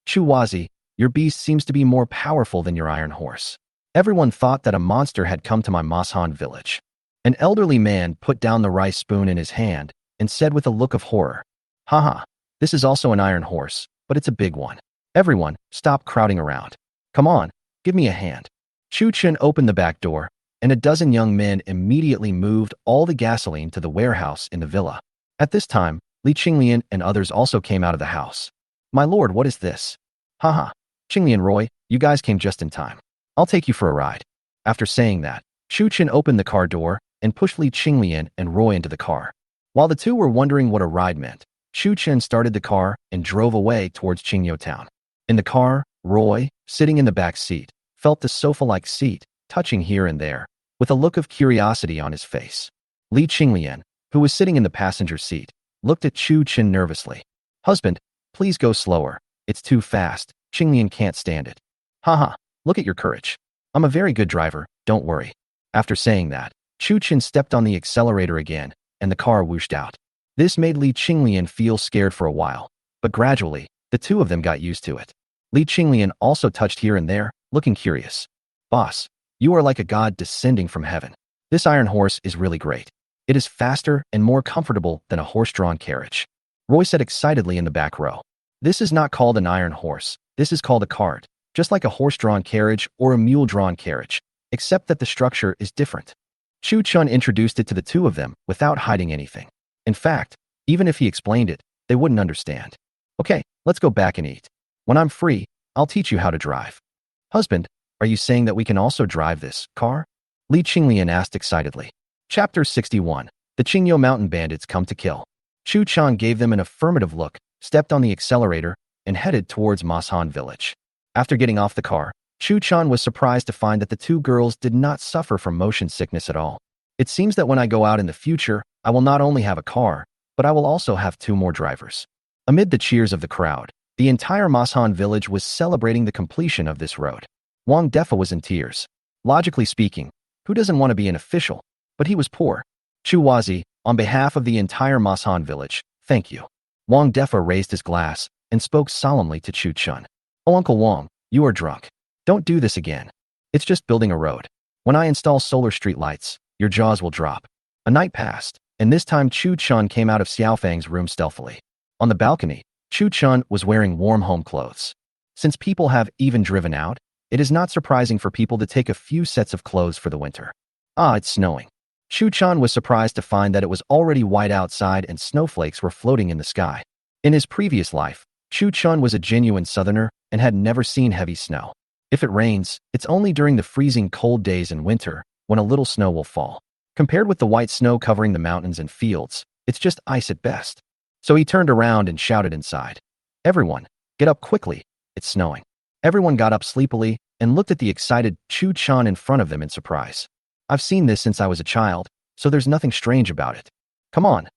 Chu Wazi, your beast seems to be more powerful than your iron horse." Everyone thought that a monster had come to my Mashan village. An elderly man put down the rice spoon in his hand and said with a look of horror, "Haha, this is also an iron horse, but it's a big one. Everyone, stop crowding around. Come on, give me a hand." Chu Chun opened the back door, and a dozen young men immediately moved all the gasoline to the warehouse in the villa. At this time, Li Qinglian and others also came out of the house. "My lord, what is this?" "Haha, Qinglian Roy, you guys came just in time. I'll take you for a ride." After saying that, Chu Chun opened the car door and pushed Li Qinglian and Roy into the car. While the two were wondering what a ride meant, Chu Chun started the car and drove away towards Qingyou town. In the car, Roy, sitting in the back seat, felt the sofa-like seat, touching here and there, with a look of curiosity on his face. Li Qinglian, who was sitting in the passenger seat, looked at Chu Chun nervously. "Husband, please go slower. It's too fast. Qinglian can't stand it." "Haha, look at your courage. I'm a very good driver, don't worry." After saying that, Chu Chun stepped on the accelerator again, and the car whooshed out. This made Li Qinglian feel scared for a while, but gradually, the two of them got used to it. Li Qinglian also touched here and there, looking curious. "Boss, you are like a god descending from heaven. This iron horse is really great. It is faster and more comfortable than a horse-drawn carriage," Roy said excitedly in the back row. "This is not called an iron horse. This is called a cart, just like a horse-drawn carriage or a mule-drawn carriage, except that the structure is different." Chu Chun introduced it to the two of them without hiding anything. In fact, even if he explained it, they wouldn't understand. "Okay, let's go back and eat. When I'm free, I'll teach you how to drive." "Husband, are you saying that we can also drive this car?" Li Qinglian asked excitedly. Chapter 61. The Qingyou Mountain Bandits Come to Kill. Chu Chun gave them an affirmative look, stepped on the accelerator, and headed towards Mashan village. After getting off the car, Chu Chun was surprised to find that the two girls did not suffer from motion sickness at all. "It seems that when I go out in the future, I will not only have a car, but I will also have two more drivers." Amid the cheers of the crowd, the entire Mashan village was celebrating the completion of this road. Wang Defa was in tears. Logically speaking, who doesn't want to be an official? But he was poor. "Chu Wazi, on behalf of the entire Mashan village, thank you." Wang Defa raised his glass and spoke solemnly to Chu Chun. "Oh, Uncle Wang, you are drunk. Don't do this again. It's just building a road. When I install solar street lights, your jaws will drop." A night passed, and this time Chu Chun came out of Xiaofang's room stealthily. On the balcony, Chu Chun was wearing warm home clothes. Since people have even driven out, it is not surprising for people to take a few sets of clothes for the winter. It's snowing. Chu Chun was surprised to find that it was already white outside and snowflakes were floating in the sky. In his previous life, Chu Chun was a genuine southerner and had never seen heavy snow. If it rains, it's only during the freezing cold days in winter when a little snow will fall. Compared with the white snow covering the mountains and fields, it's just ice at best. So he turned around and shouted inside, "Everyone, get up quickly, it's snowing." Everyone got up sleepily and looked at the excited Chu Chun in front of them in surprise. "I've seen this since I was a child, so there's nothing strange about it. Come on,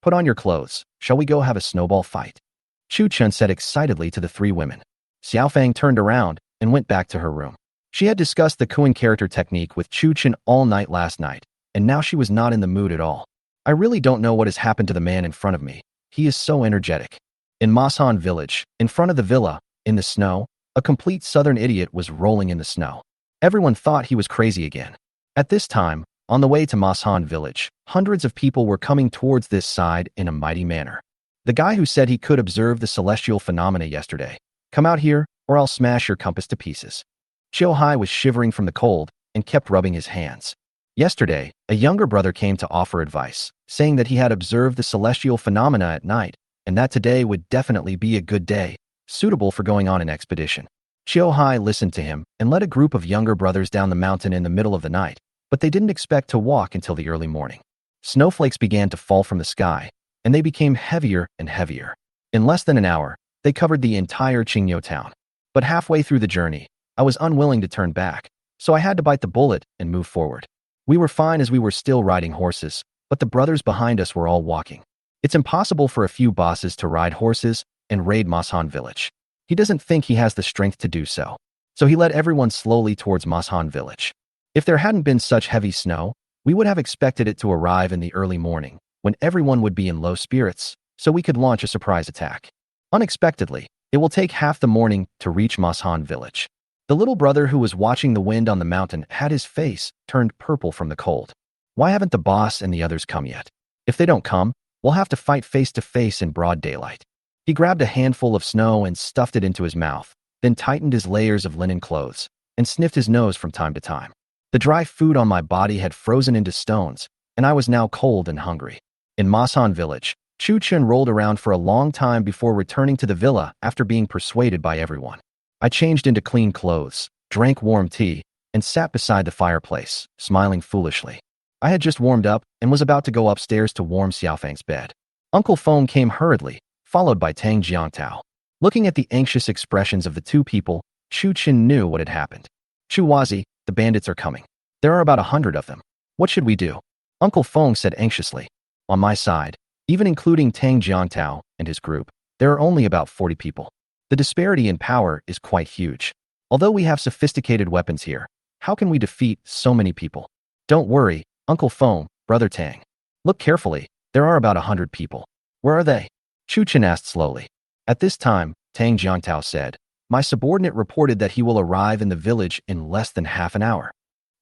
put on your clothes. Shall we go have a snowball fight?" Chu Chun said excitedly to the three women. Xiaofang turned around and went back to her room. She had discussed the Kuan character technique with Chu Chun all night last night, and now she was not in the mood at all. "I really don't know what has happened to the man in front of me. He is so energetic." In Mashan village, in front of the villa, in the snow, a complete southern idiot was rolling in the snow. Everyone thought he was crazy again. At this time, On the way to Mashan village, hundreds of people were coming towards this side in a mighty manner. The guy who said he could observe the celestial phenomena yesterday. Come out here, or I'll smash your compass to pieces. Chiu Hai was shivering from the cold and kept rubbing his hands. Yesterday, a younger brother came to offer advice, saying that he had observed the celestial phenomena at night, and that today would definitely be a good day, suitable for going on an expedition. Chiu Hai listened to him and led a group of younger brothers down the mountain in the middle of the night, but they didn't expect to walk until the early morning. Snowflakes began to fall from the sky, and they became heavier and heavier. In less than an hour, they covered the entire Qingyo town. But halfway through the journey, I was unwilling to turn back, so I had to bite the bullet and move forward. We were fine as we were still riding horses, but the brothers behind us were all walking. It's impossible for a few bosses to ride horses and raid Mashan village. He doesn't think he has the strength to do so. So he led everyone slowly towards Mashan village. If there hadn't been such heavy snow, we would have expected it to arrive in the early morning, when everyone would be in low spirits, so we could launch a surprise attack. Unexpectedly, it will take half the morning to reach Mashan village. The little brother who was watching the wind on the mountain had his face turned purple from the cold. Why haven't the boss and the others come yet? If they don't come, we'll have to fight face to face in broad daylight. He grabbed a handful of snow and stuffed it into his mouth, then tightened his layers of linen clothes, and sniffed his nose from time to time. The dry food on my body had frozen into stones, and I was now cold and hungry. In Mashan village, Chu Chun rolled around for a long time before returning to the villa after being persuaded by everyone. I changed into clean clothes, drank warm tea, and sat beside the fireplace, smiling foolishly. I had just warmed up and was about to go upstairs to warm Xiaofang's bed. Uncle Feng came hurriedly, followed by Tang Jiangtao. Looking at the anxious expressions of the two people, Chu Chin knew what had happened. Chu Wazi, the bandits are coming. There are about 100 of them. What should we do? Uncle Feng said anxiously. On my side, even including Tang Jiangtao and his group, there are only about 40 people. The disparity in power is quite huge. Although we have sophisticated weapons here, how can we defeat so many people? Don't worry, Uncle Feng, Brother Tang. Look carefully, there are about 100 people. Where are they? Chu Chen asked slowly. At this time, Tang Jiangtao said, my subordinate reported that he will arrive in the village in less than half an hour.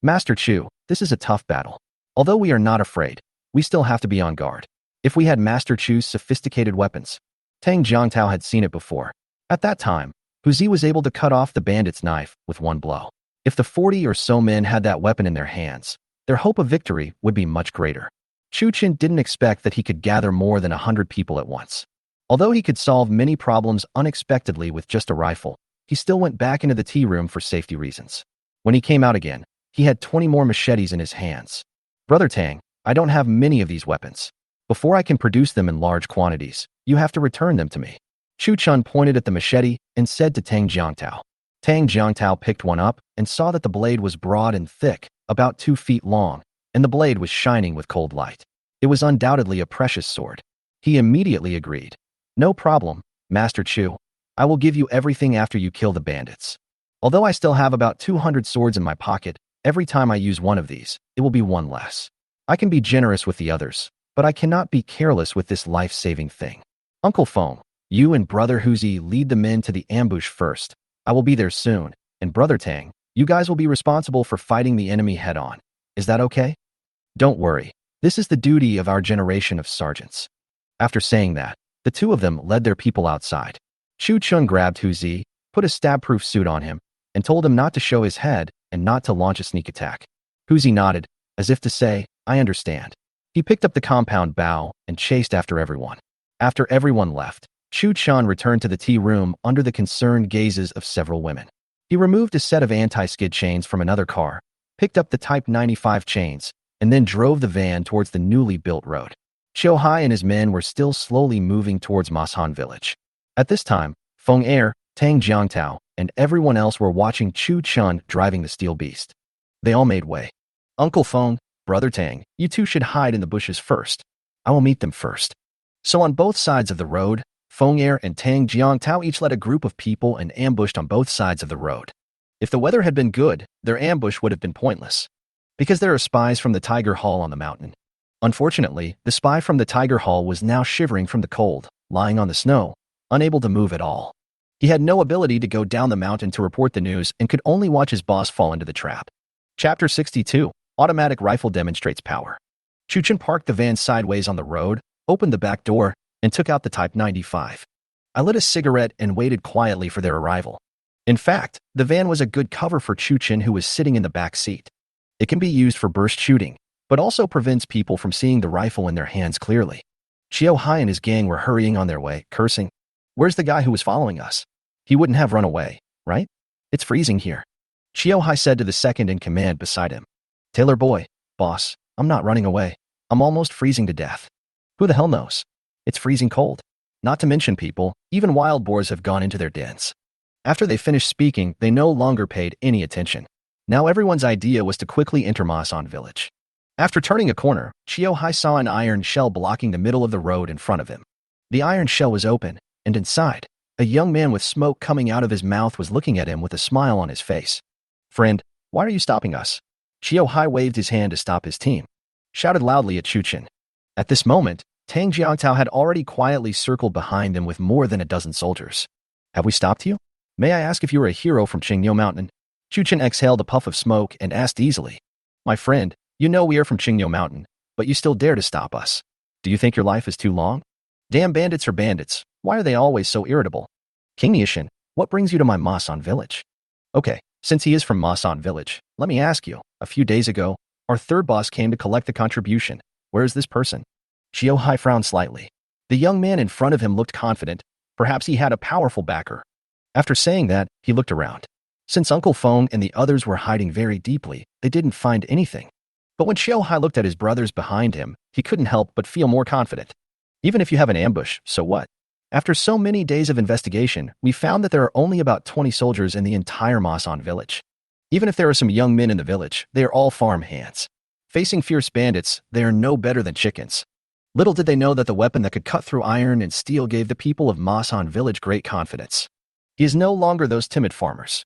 Master Chu, this is a tough battle. Although we are not afraid, we still have to be on guard. If we had Master Chu's sophisticated weapons, Tang Jiangtao had seen it before. At that time, Huzi was able to cut off the bandit's knife with one blow. If the 40 or so men had that weapon in their hands, their hope of victory would be much greater. Chu Chin didn't expect that he could gather more than 100 people at once. Although he could solve many problems unexpectedly with just a rifle, he still went back into the tea room for safety reasons. When he came out again, he had 20 more machetes in his hands. Brother Tang, I don't have many of these weapons. Before I can produce them in large quantities, you have to return them to me. Chu Chun pointed at the machete and said to Tang Jiangtao. Tang Jiangtao picked one up and saw that the blade was broad and thick, about 2 feet long, and the blade was shining with cold light. It was undoubtedly a precious sword. He immediately agreed. No problem, Master Chu. I will give you everything after you kill the bandits. Although I still have about 200 swords in my pocket, every time I use one of these, it will be one less. I can be generous with the others, but I cannot be careless with this life-saving thing. Uncle Feng, you and Brother Huzi lead the men to the ambush first. I will be there soon, and Brother Tang, you guys will be responsible for fighting the enemy head-on. Is that okay? Don't worry. This is the duty of our generation of sergeants. After saying that, the two of them led their people outside. Chu Chun grabbed Huzi, put a stab-proof suit on him, and told him not to show his head and not to launch a sneak attack. Huzi nodded, as if to say, I understand. He picked up the compound bow and chased after everyone. After everyone left, Chu Chun returned to the tea room under the concerned gazes of several women. He removed a set of anti-skid chains from another car, picked up the Type 95 chains, and then drove the van towards the newly built road. Chiu Hai and his men were still slowly moving towards Mashan village. At this time, Feng Er, Tang Jiangtao, and everyone else were watching Chu Chun driving the steel beast. They all made way. Uncle Feng, Brother Tang, you two should hide in the bushes first. I will meet them first. So on both sides of the road, Feng Er and Tang Jiangtao each led a group of people and ambushed on both sides of the road. If the weather had been good, their ambush would have been pointless, because there are spies from the Tiger Hall on the mountain. Unfortunately, the spy from the Tiger Hall was now shivering from the cold, lying on the snow, unable to move at all. He had no ability to go down the mountain to report the news and could only watch his boss fall into the trap. Chapter 62. Automatic rifle demonstrates power. Chuchen parked the van sideways on the road, opened the back door, and took out the Type 95. I lit a cigarette and waited quietly for their arrival. In fact, the van was a good cover for Chuchen, who was sitting in the back seat. It can be used for burst shooting, but also prevents people from seeing the rifle in their hands clearly. Chiyo Hai and his gang were hurrying on their way, cursing. Where's the guy who was following us? He wouldn't have run away, right? It's freezing here. Chiyo Hai said to the second in command beside him. Taylor boy, boss, I'm not running away. I'm almost freezing to death. Who the hell knows? It's freezing cold. Not to mention people, even wild boars have gone into their dens. After they finished speaking, they no longer paid any attention. Now everyone's idea was to quickly enter Masan village. After turning a corner, Chiyo Hai saw an iron shell blocking the middle of the road in front of him. The iron shell was open, and inside, a young man with smoke coming out of his mouth was looking at him with a smile on his face. Friend, why are you stopping us? Chiyo Hai waved his hand to stop his team, shouted loudly at Chuchen. At this moment, Tang Jiangtao had already quietly circled behind them with more than a dozen soldiers. Have we stopped you? May I ask if you are a hero from Qingniu Mountain? Chuchen exhaled a puff of smoke and asked easily. My friend, you know we are from Qingniu Mountain, but you still dare to stop us. Do you think your life is too long? Damn bandits are bandits. Why are they always so irritable? King Niishan, what brings you to my Masan village? Okay, since he is from Masan village, let me ask you, a few days ago, our third boss came to collect the contribution. Where is this person? Chiyo Hai frowned slightly. The young man in front of him looked confident. Perhaps he had a powerful backer. After saying that, he looked around. Since Uncle Feng and the others were hiding very deeply, they didn't find anything. But when Chiyo Hai looked at his brothers behind him, he couldn't help but feel more confident. Even if you have an ambush, so what? After so many days of investigation, we found that there are only about 20 soldiers in the entire Masan village. Even if there are some young men in the village, they are all farm hands. Facing fierce bandits, they are no better than chickens. Little did they know that the weapon that could cut through iron and steel gave the people of Masan village great confidence. He is no longer those timid farmers.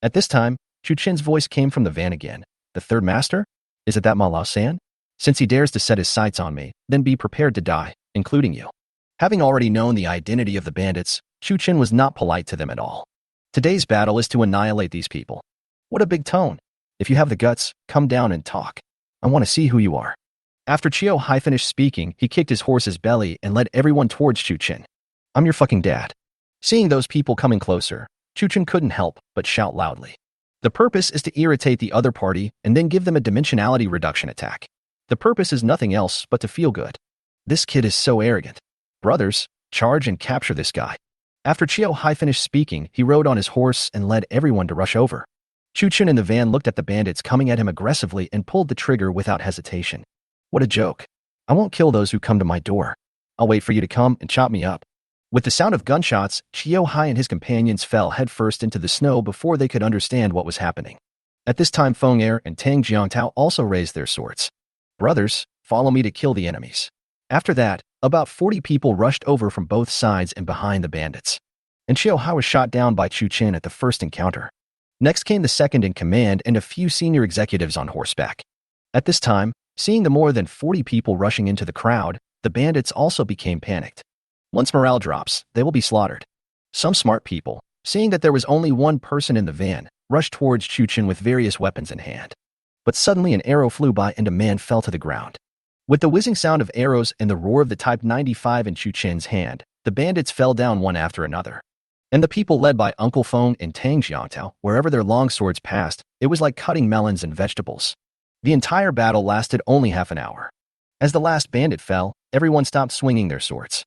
At this time, Chuchen's voice came from the van again. The third master? Is it that Ma Lao San? Since he dares to set his sights on me, then be prepared to die, including you. Having already known the identity of the bandits, Chuchen was not polite to them at all. Today's battle is to annihilate these people. What a big tone. If you have the guts, come down and talk. I want to see who you are. After Chiyo Hai finished speaking, he kicked his horse's belly and led everyone towards Chuchen. I'm your fucking dad. Seeing those people coming closer, Chuchen couldn't help but shout loudly. The purpose is to irritate the other party and then give them a dimensionality reduction attack. The purpose is nothing else but to feel good. This kid is so arrogant. Brothers, charge and capture this guy. After Chiyo Hai finished speaking, he rode on his horse and led everyone to rush over. Chuchen in the van looked at the bandits coming at him aggressively and pulled the trigger without hesitation. What a joke. I won't kill those who come to my door. I'll wait for you to come and chop me up. With the sound of gunshots, Chiyo Hai and his companions fell headfirst into the snow before they could understand what was happening. At this time, Feng Er and Tang Jiangtao also raised their swords. Brothers, follow me to kill the enemies. After that, about 40 people rushed over from both sides and behind the bandits. And Chiyo Hai was shot down by Chuchen at the first encounter. Next came the second in command and a few senior executives on horseback. At this time, seeing the more than 40 people rushing into the crowd, the bandits also became panicked. Once morale drops, they will be slaughtered. Some smart people, seeing that there was only one person in the van, rushed towards Chuchen with various weapons in hand. But suddenly an arrow flew by and a man fell to the ground. With the whizzing sound of arrows and the roar of the Type 95 in Chuchen's hand, the bandits fell down one after another. And the people led by Uncle Feng and Tang Jiangtao, wherever their long swords passed, it was like cutting melons and vegetables. The entire battle lasted only half an hour. As the last bandit fell, everyone stopped swinging their swords.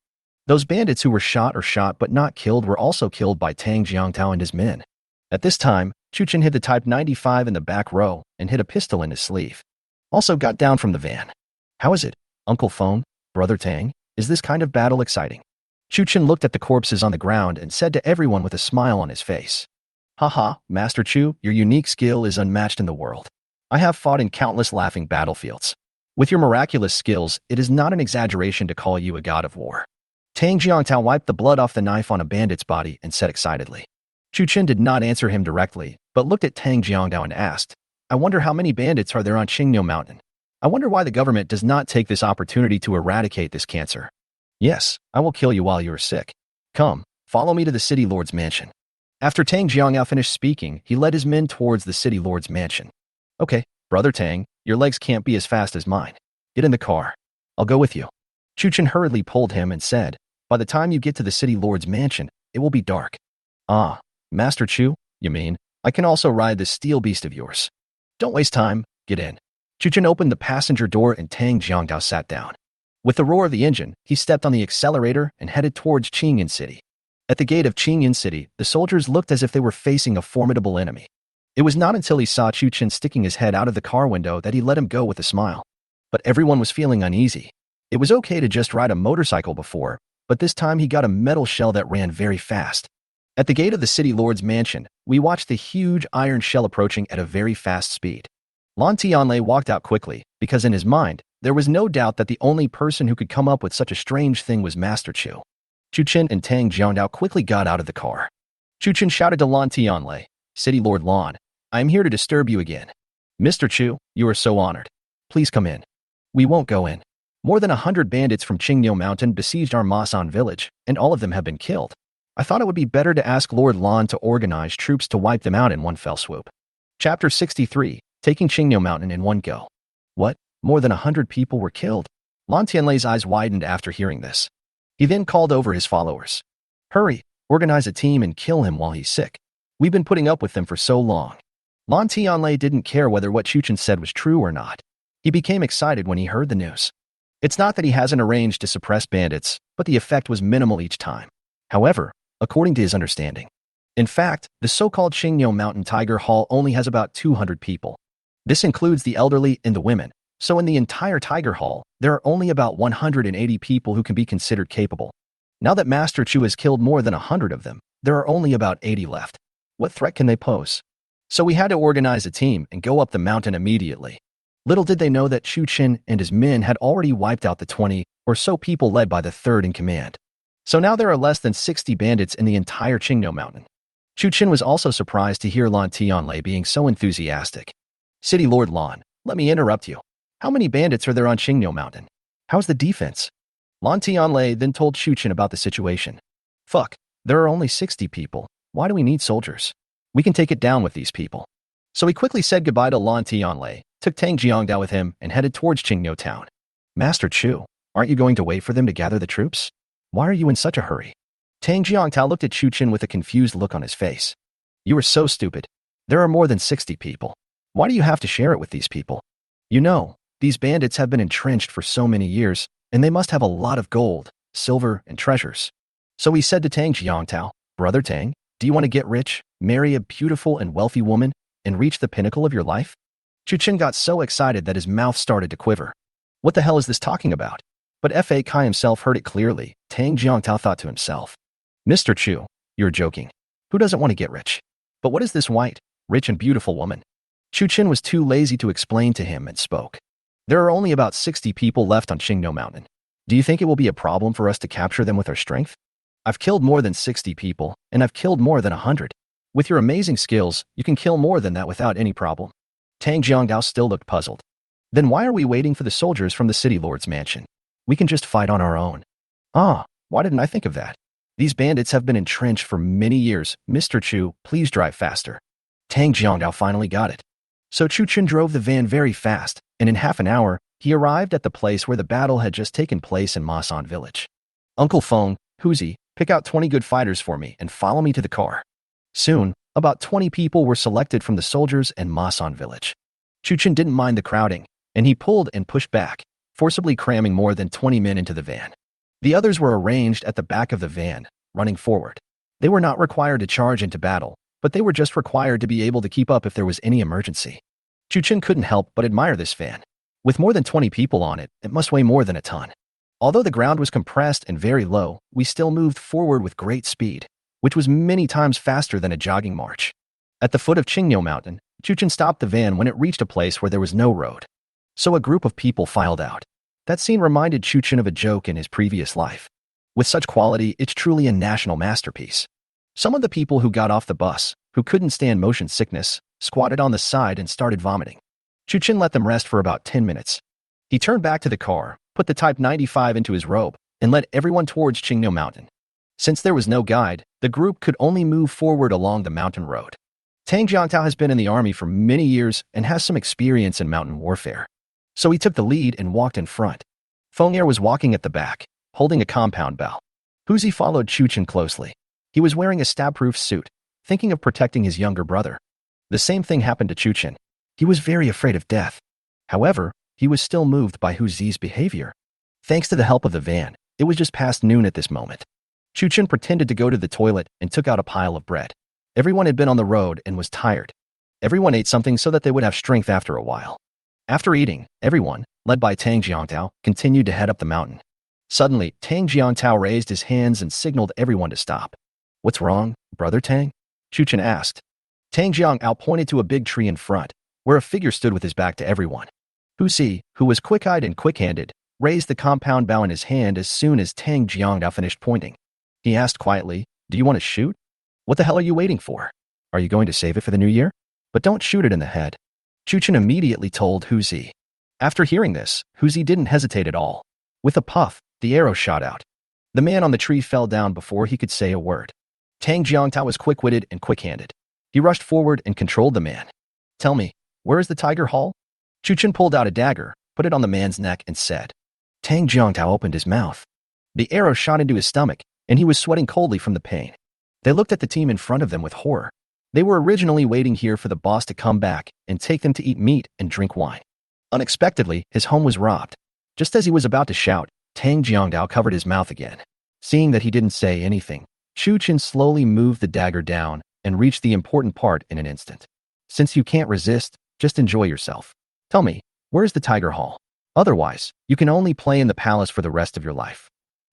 Those bandits who were shot but not killed were also killed by Tang Jiangtao and his men. At this time, Chuchen hid the Type 95 in the back row and hid a pistol in his sleeve. Also got down from the van. How is it, Uncle Feng, Brother Tang? Is this kind of battle exciting? Chuchen looked at the corpses on the ground and said to everyone with a smile on his face. Haha, Master Chu, your unique skill is unmatched in the world. I have fought in countless laughing battlefields. With your miraculous skills, it is not an exaggeration to call you a god of war. Tang Jiangtao wiped the blood off the knife on a bandit's body and said excitedly. Chuchen did not answer him directly, but looked at Tang Jiangtao and asked, I wonder how many bandits are there on Qingniu Mountain? I wonder why the government does not take this opportunity to eradicate this cancer. Yes, I will kill you while you are sick. Come, follow me to the city lord's mansion. After Tang Jiangtao finished speaking, he led his men towards the city lord's mansion. Okay, Brother Tang, Your legs can't be as fast as mine. Get in the car. I'll go with you. Chuchen hurriedly pulled him and said, by the time you get to the city lord's mansion, it will be dark. Ah, Master Chu, you mean? I can also ride this steel beast of yours. Don't waste time, get in. Chuchen opened the passenger door and Tang Jiangdao sat down. With the roar of the engine, he stepped on the accelerator and headed towards Qingyan City. At the gate of Qingyan City, the soldiers looked as if they were facing a formidable enemy. It was not until he saw Chuchen sticking his head out of the car window that he let him go with a smile. But everyone was feeling uneasy. It was okay to just ride a motorcycle before, but this time he got a metal shell that ran very fast. At the gate of the city lord's mansion, we watched the huge iron shell approaching at a very fast speed. Lan Tianlei walked out quickly, because in his mind, there was no doubt that the only person who could come up with such a strange thing was Master Chu. Chuchen and Tang Jiangdao quickly got out of the car. Chuchen shouted to Lan Tianlei, City Lord Lan, I am here to disturb you again. Mr. Chu, you are so honored. Please come in. We won't go in. More than 100 bandits from Qingniu Mountain besieged our Masan village, and all of them have been killed. I thought it would be better to ask Lord Lan to organize troops to wipe them out in one fell swoop. Chapter 63, Taking Qingniu Mountain in one go. What? More than 100 people were killed? Lan Tianlei's eyes widened after hearing this. He then called over his followers. Hurry, organize a team and kill him while he's sick. We've been putting up with them for so long. Lan Tianlei didn't care whether what Chuchen said was true or not. He became excited when he heard the news. It's not that he hasn't arranged to suppress bandits, but the effect was minimal each time. However, according to his understanding. In fact, the so-called Qingniu Mountain Tiger Hall only has about 200 people. This includes the elderly and the women, so in the entire Tiger Hall, there are only about 180 people who can be considered capable. Now that Master Chu has killed more than 100 of them, there are only about 80 left. What threat can they pose? So we had to organize a team and go up the mountain immediately. Little did they know that Chu Chen and his men had already wiped out the 20 or so people led by the third in command. So now there are less than 60 bandits in the entire Qingniu Mountain. Chu Chen was also surprised to hear Lan Tianlei being so enthusiastic. City Lord Lan, let me interrupt you. How many bandits are there on Qingniu Mountain? How's the defense? Lan Tianlei then told Chu Chen about the situation. Fuck, there are only 60 people. Why do we need soldiers? We can take it down with these people. So he quickly said goodbye to Lan Tianlei, took Tang Jiangdao with him, and headed towards Qingniu town. Master Chu, aren't you going to wait for them to gather the troops? Why are you in such a hurry? Tang Jiangdao looked at Chu Chen with a confused look on his face. You are so stupid. There are more than 60 people. Why do you have to share it with these people? You know, these bandits have been entrenched for so many years, and they must have a lot of gold, silver, and treasures. So he said to Tang Jiangdao, Brother Tang, do you want to get rich, marry a beautiful and wealthy woman, and reach the pinnacle of your life? Chu Chen got so excited that his mouth started to quiver. What the hell is this talking about? But Fa Kai himself heard it clearly. Tang Jiangdao thought to himself, Mr. Chu, you're joking. Who doesn't want to get rich? But what is this white, rich and beautiful woman? Chu Chen was too lazy to explain to him and spoke. There are only about 60 people left on Qingniu Mountain. Do you think it will be a problem for us to capture them with our strength? I've killed more than 60 people, and I've killed more than 100. With your amazing skills, you can kill more than that without any problem. Tang Jiangdao still looked puzzled. Then why are we waiting for the soldiers from the city lord's mansion? We can just fight on our own. Ah, why didn't I think of that? These bandits have been entrenched for many years. Mr. Chu, please drive faster. Tang Jiangdao finally got it. So Chu Chen drove the van very fast, and in half an hour, he arrived at the place where the battle had just taken place in Masan village. Uncle Feng, Huzi, pick out 20 good fighters for me and follow me to the car. Soon, about 20 people were selected from the soldiers and Masan village. Chu Chen didn't mind the crowding, and he pulled and pushed back, forcibly cramming more than 20 men into the van. The others were arranged at the back of the van, running forward. They were not required to charge into battle, but they were just required to be able to keep up if there was any emergency. Chu Chen couldn't help but admire this van. With more than 20 people on it, it must weigh more than a ton. Although the ground was compressed and very low, we still moved forward with great speed, which was many times faster than a jogging march. At the foot of Qingniu Mountain, Chu Chen stopped the van when it reached a place where there was no road. So a group of people filed out. That scene reminded Chu Chen of a joke in his previous life. With such quality, it's truly a national masterpiece. Some of the people who got off the bus, who couldn't stand motion sickness, squatted on the side and started vomiting. Chu Chen let them rest for about 10 minutes. He turned back to the car, put the Type 95 into his robe, and led everyone towards Qingniu Mountain. Since there was no guide, the group could only move forward along the mountain road. Tang Jiangtao has been in the army for many years and has some experience in mountain warfare. So he took the lead and walked in front. Feng Er was walking at the back, holding a compound bow. Huzi followed Chu Chen closely. He was wearing a stab-proof suit, thinking of protecting his younger brother. The same thing happened to Chu Chen. He was very afraid of death. However, he was still moved by Huzi's behavior. Thanks to the help of the van, it was just past noon at this moment. Chu Chen pretended to go to the toilet and took out a pile of bread. Everyone had been on the road and was tired. Everyone ate something so that they would have strength after a while. After eating, everyone, led by Tang Jiangtao, continued to head up the mountain. Suddenly, Tang Jiangtao raised his hands and signaled everyone to stop. "What's wrong, Brother Tang?" Chu Chen asked. Tang Jiangtao pointed to a big tree in front, where a figure stood with his back to everyone. Huzi, who was quick-eyed and quick-handed, raised the compound bow in his hand as soon as Tang Jiangtao finished pointing. He asked quietly, "Do you want to shoot? What the hell are you waiting for? Are you going to save it for the new year? But don't shoot it in the head." Chu Chen immediately told Huzi. After hearing this, Huzi didn't hesitate at all. With a puff, the arrow shot out. The man on the tree fell down before he could say a word. Tang Jiangtao was quick-witted and quick-handed. He rushed forward and controlled the man. "Tell me, where is the Tiger Hall?" Chu Chen pulled out a dagger, put it on the man's neck, and said. Tang Jiangtao opened his mouth. The arrow shot into his stomach, and he was sweating coldly from the pain. They looked at the team in front of them with horror. They were originally waiting here for the boss to come back and take them to eat meat and drink wine. Unexpectedly, his home was robbed. Just as he was about to shout, Tang Jiangtao covered his mouth again. Seeing that he didn't say anything, Chu Chen slowly moved the dagger down and reached the important part in an instant. "Since you can't resist, just enjoy yourself. Tell me, where's the Tiger Hall? Otherwise, you can only play in the palace for the rest of your life."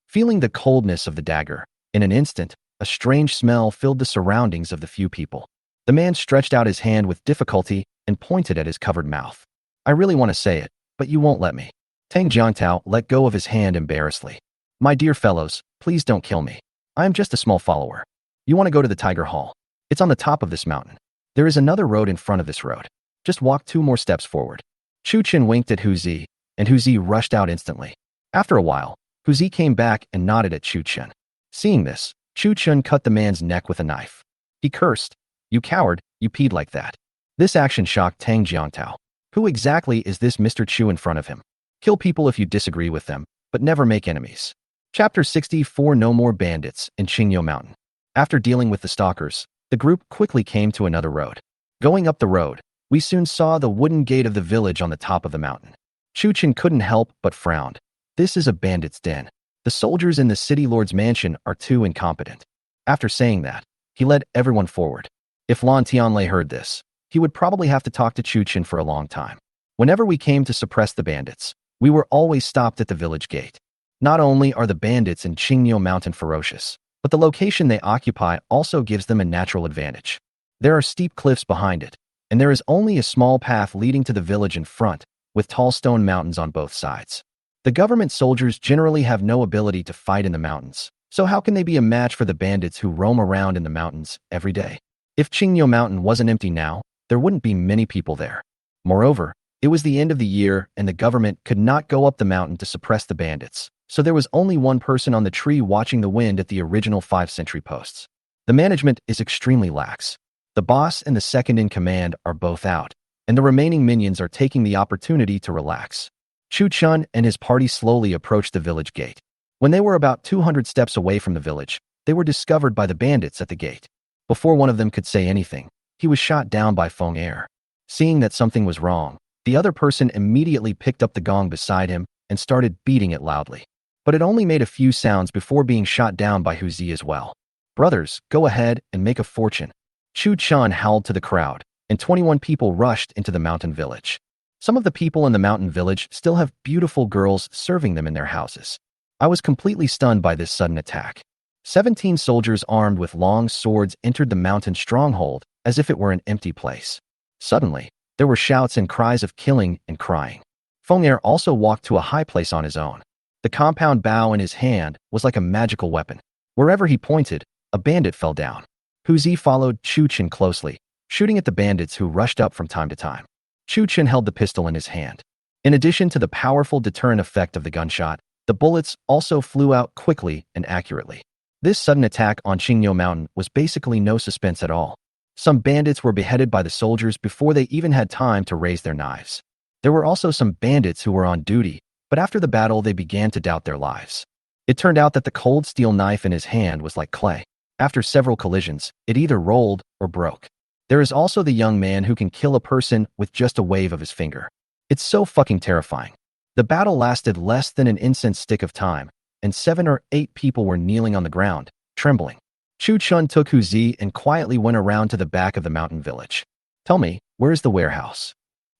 Feeling the coldness of the dagger, in an instant, a strange smell filled the surroundings of the few people. The man stretched out his hand with difficulty and pointed at his covered mouth. "I really want to say it, but you won't let me." Tang Jiangtao let go of his hand embarrassedly. "My dear fellows, please don't kill me. I am just a small follower. You want to go to the Tiger Hall? It's on the top of this mountain. There is another road in front of this road. Just walk 2 more steps forward." Chu Chen winked at Huzi, and Huzi rushed out instantly. After a while, Huzi came back and nodded at Chu Chen. Seeing this, Chu Chen cut the man's neck with a knife. He cursed, "You coward, you peed like that." This action shocked Tang Jiangtao. Who exactly is this Mr. Chu in front of him? Kill people if you disagree with them, but never make enemies. Chapter 64. No More Bandits in Qingyo Mountain. After dealing with the stalkers, the group quickly came to another road. Going up the road, we soon saw the wooden gate of the village on the top of the mountain. Chu Chen couldn't help but frowned. This is a bandit's den. The soldiers in the city lord's mansion are too incompetent. After saying that, he led everyone forward. If Lan Tianlei heard this, he would probably have to talk to Chu Chen for a long time. Whenever we came to suppress the bandits, we were always stopped at the village gate. Not only are the bandits in Qingyo Mountain ferocious, but the location they occupy also gives them a natural advantage. There are steep cliffs behind it, and there is only a small path leading to the village in front, with tall stone mountains on both sides. The government soldiers generally have no ability to fight in the mountains, so how can they be a match for the bandits who roam around in the mountains every day? If Qingyo Mountain wasn't empty now, there wouldn't be many people there. Moreover, it was the end of the year and the government could not go up the mountain to suppress the bandits, so there was only one person on the tree watching the wind at the original 5 sentry posts. The management is extremely lax. The boss and the second in command are both out, and the remaining minions are taking the opportunity to relax. Chu Chen and his party slowly approached the village gate. When they were about 200 steps away from the village, they were discovered by the bandits at the gate. Before one of them could say anything, he was shot down by Feng Er. Seeing that something was wrong, the other person immediately picked up the gong beside him and started beating it loudly. But it only made a few sounds before being shot down by Huzi as well. "Brothers, go ahead and make a fortune." Chu Chen howled to the crowd, and 21 people rushed into the mountain village. Some of the people in the mountain village still have beautiful girls serving them in their houses. I was completely stunned by this sudden attack. 17 soldiers armed with long swords entered the mountain stronghold as if it were an empty place. Suddenly, there were shouts and cries of killing and crying. Feng Er also walked to a high place on his own. The compound bow in his hand was like a magical weapon. Wherever he pointed, a bandit fell down. Huzi followed Chu Chen closely, shooting at the bandits who rushed up from time to time. Chu Chen held the pistol in his hand. In addition to the powerful deterrent effect of the gunshot, the bullets also flew out quickly and accurately. This sudden attack on Qingyo Mountain was basically no suspense at all. Some bandits were beheaded by the soldiers before they even had time to raise their knives. There were also some bandits who were on duty, but after the battle they began to doubt their lives. It turned out that the cold steel knife in his hand was like clay. After several collisions, it either rolled or broke. There is also the young man who can kill a person with just a wave of his finger. It's so fucking terrifying. The battle lasted less than an incense stick of time, and 7 or 8 people were kneeling on the ground, trembling. Chu Chun took Hu Zi and quietly went around to the back of the mountain village. Tell me, where is the warehouse?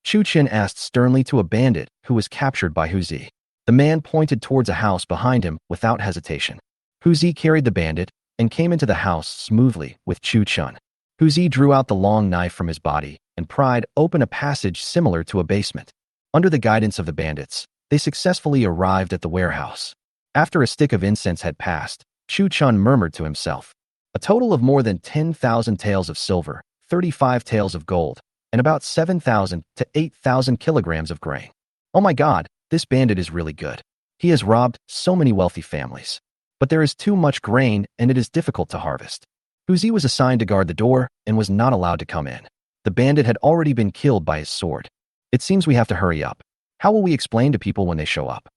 Chu Chen asked sternly to a bandit who was captured by Hu Zi. The man pointed towards a house behind him without hesitation. Hu Zi carried the bandit and came into the house smoothly with Chu Chun. Hu Zi drew out the long knife from his body and pried open a passage similar to a basement. Under the guidance of the bandits, they successfully arrived at the warehouse. After a stick of incense had passed, Chu Chun murmured to himself, a total of more than 10,000 taels of silver, 35 taels of gold, and about 7,000 to 8,000 kilograms of grain. Oh my god, this bandit is really good. He has robbed so many wealthy families. But there is too much grain and it is difficult to harvest. Hu Zi was assigned to guard the door and was not allowed to come in. The bandit had already been killed by his sword. It seems we have to hurry up. How will we explain to people when they show up?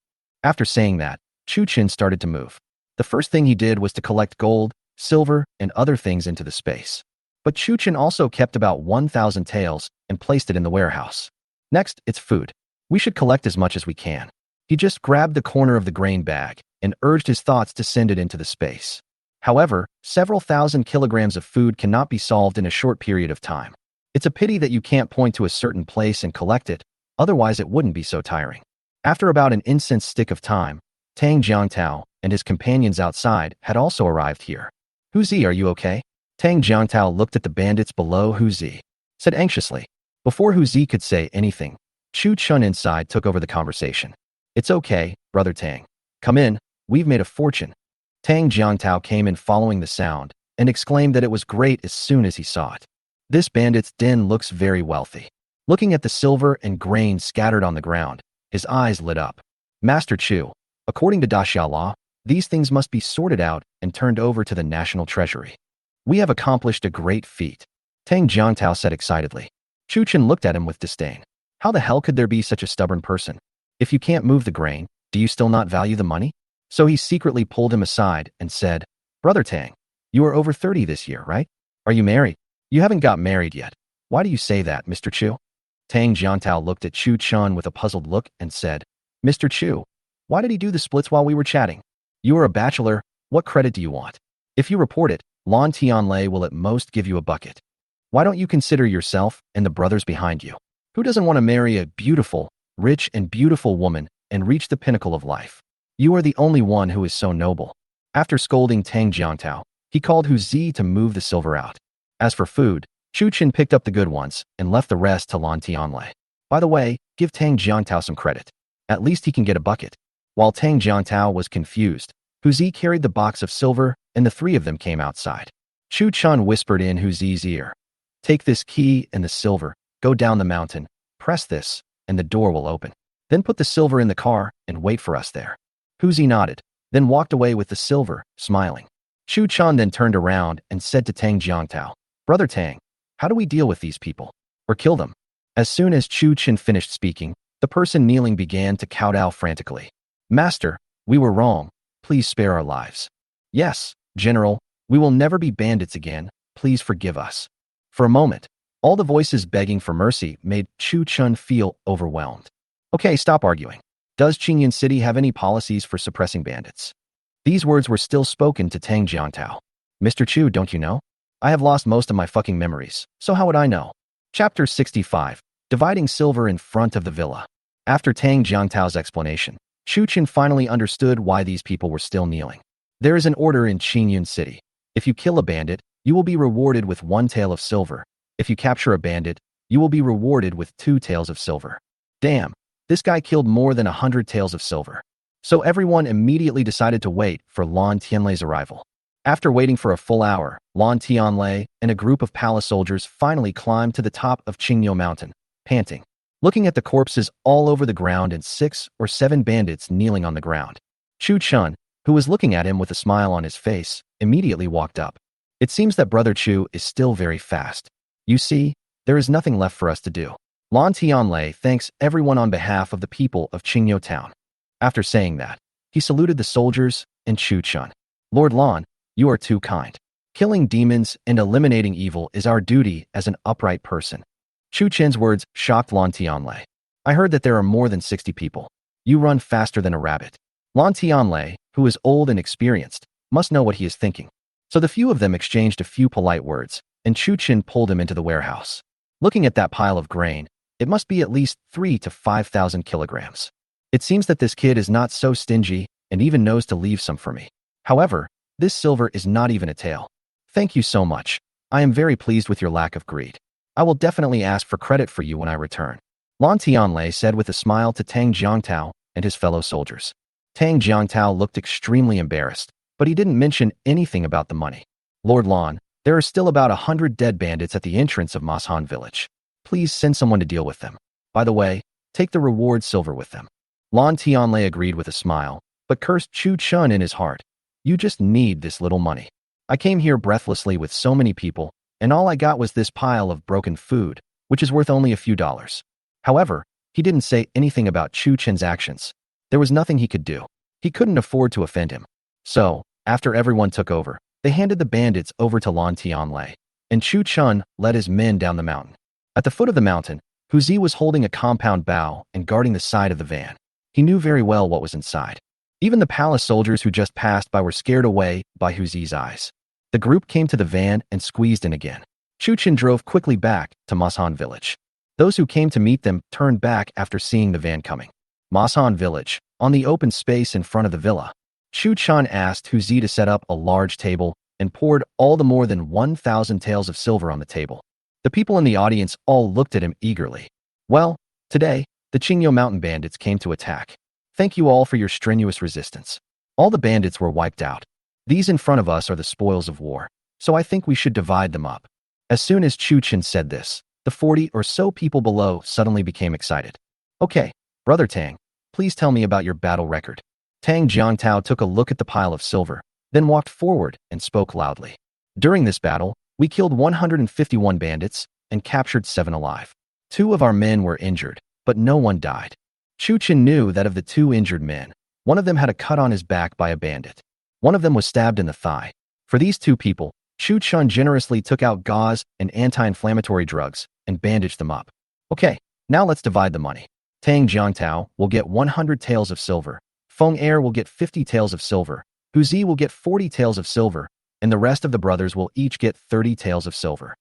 After saying that, Chu Chin started to move. The first thing he did was to collect gold, silver, and other things into the space. But Chu Chin also kept about 1,000 taels and placed it in the warehouse. Next, it's food. We should collect as much as we can. He just grabbed the corner of the grain bag and urged his thoughts to send it into the space. However, several thousand kilograms of food cannot be solved in a short period of time. It's a pity that you can't point to a certain place and collect it, otherwise it wouldn't be so tiring. After about an incense stick of time, Tang Jiangtao and his companions outside had also arrived here. Hu Zi, are you okay? Tang Jiangtao looked at the bandits below Hu Zi, said anxiously. Before Hu Zi could say anything, Chu Chun inside took over the conversation. It's okay, brother Tang. Come in, we've made a fortune. Tang Jiangtao came in following the sound and exclaimed that it was great as soon as he saw it. This bandit's den looks very wealthy. Looking at the silver and grain scattered on the ground, his eyes lit up. Master Chu, according to Daxia law, these things must be sorted out and turned over to the national treasury. We have accomplished a great feat, Tang Jiangtao said excitedly. Chu Chen looked at him with disdain. How the hell could there be such a stubborn person? If you can't move the grain, do you still not value the money? So he secretly pulled him aside and said, Brother Tang, you are over 30 this year, right? Are you married? You haven't got married yet. Why do you say that, Mr. Chu? Tang Jiangtao looked at Chu Chun with a puzzled look and said, Mr. Chu, why did he do the splits while we were chatting? You are a bachelor, what credit do you want? If you report it, Lan Tianlei will at most give you a bucket. Why don't you consider yourself and the brothers behind you? Who doesn't want to marry a beautiful, rich and beautiful woman and reach the pinnacle of life? You are the only one who is so noble. After scolding Tang Jiangtao, he called Hu Zi to move the silver out. As for food, Chu Chin picked up the good ones and left the rest to Lan Tianlei. By the way, give Tang Jiangtao some credit. At least he can get a bucket. While Tang Jiangtao was confused, Hu Zi carried the box of silver and the 3 of them came outside. Chu Chun whispered in Hu Zi's ear, Take this key and the silver, go down the mountain, press this, and the door will open. Then put the silver in the car and wait for us there. Hu Zi nodded, then walked away with the silver, smiling. Chu Chun then turned around and said to Tang Jiangtao, Brother Tang, how do we deal with these people? Or kill them? As soon as Chu Chin finished speaking, the person kneeling began to kowtow frantically. Master, we were wrong. Please spare our lives. Yes, General, we will never be bandits again. Please forgive us. For a moment, all the voices begging for mercy made Chu Chun feel overwhelmed. Okay, stop arguing. Does Qingyan City have any policies for suppressing bandits? These words were still spoken to Tang Jiangtao. Mr. Chu, don't you know? I have lost most of my fucking memories, so how would I know? Chapter 65. Dividing silver in front of the villa. After Tang Jiangtao's explanation, Chu Chin finally understood why these people were still kneeling. There is an order in Qingyan City. If you kill a bandit, you will be rewarded with 1 tael of silver. If you capture a bandit, you will be rewarded with 2 taels of silver. Damn, this guy killed more than 100 taels of silver. So everyone immediately decided to wait for Lan Tianlei's arrival. After waiting for a full hour, Lan Tianlei and a group of palace soldiers finally climbed to the top of Qingyo Mountain, panting, looking at the corpses all over the ground and 6 or 7 bandits kneeling on the ground. Chu Chun, who was looking at him with a smile on his face, immediately walked up. It seems that Brother Chu is still very fast. You see, there is nothing left for us to do. Lan Tianlei thanks everyone on behalf of the people of Qingyo Town. After saying that, he saluted the soldiers and Chu Chun. Lord Lan, you are too kind. Killing demons and eliminating evil is our duty as an upright person. Chu Chen's words shocked Lan Tianlei. I heard that there are more than 60 people. You run faster than a rabbit. Lan Tianlei, who is old and experienced, must know what he is thinking. So the few of them exchanged a few polite words, and Chu Chen pulled him into the warehouse. Looking at that pile of grain, it must be at least 3,000 to 5,000 kilograms. It seems that this kid is not so stingy and even knows to leave some for me. However, this silver is not even a tael. Thank you so much. I am very pleased with your lack of greed. I will definitely ask for credit for you when I return. Lan Tianlei said with a smile to Tang Jiangtao and his fellow soldiers. Tang Jiangtao looked extremely embarrassed, but he didn't mention anything about the money. Lord Lan, there are still about 100 dead bandits at the entrance of Mashan village. Please send someone to deal with them. By the way, take the reward silver with them. Lan Tianlei agreed with a smile, but cursed Chu Chun in his heart. You just need this little money. I came here breathlessly with so many people, and all I got was this pile of broken food, which is worth only a few dollars. However, he didn't say anything about Chu Chen's actions. There was nothing he could do. He couldn't afford to offend him. So, after everyone took over, they handed the bandits over to Lan Tianlei, and Chu Chun led his men down the mountain. At the foot of the mountain, Hu Zi was holding a compound bow and guarding the side of the van. He knew very well what was inside. Even the palace soldiers who just passed by were scared away by Hu Zi's eyes. The group came to the van and squeezed in again. Chu Chen drove quickly back to Mashan village. Those who came to meet them turned back after seeing the van coming. Mashan village, on the open space in front of the villa. Chu Chan asked Hu Zi to set up a large table and poured all the more than 1,000 taels of silver on the table. The people in the audience all looked at him eagerly. Well, today, the Qingyo mountain bandits came to attack. Thank you all for your strenuous resistance. All the bandits were wiped out. These in front of us are the spoils of war, so I think we should divide them up. As soon as Chu Chen said this, the 40 or so people below suddenly became excited. Okay, Brother Tang, please tell me about your battle record. Tang Jiangtao took a look at the pile of silver, then walked forward and spoke loudly. During this battle, we killed 151 bandits and captured 7 alive. 2 of our men were injured, but no one died. Chu Chen knew that of the 2 injured men, one of them had a cut on his back by a bandit. One of them was stabbed in the thigh. For these 2 people, Chu Chun generously took out gauze and anti-inflammatory drugs and bandaged them up. Okay, now let's divide the money. Tang Jiangtao will get 100 taels of silver. Feng Er will get 50 taels of silver. Hu Zi will get 40 taels of silver, and the rest of the brothers will each get 30 taels of silver.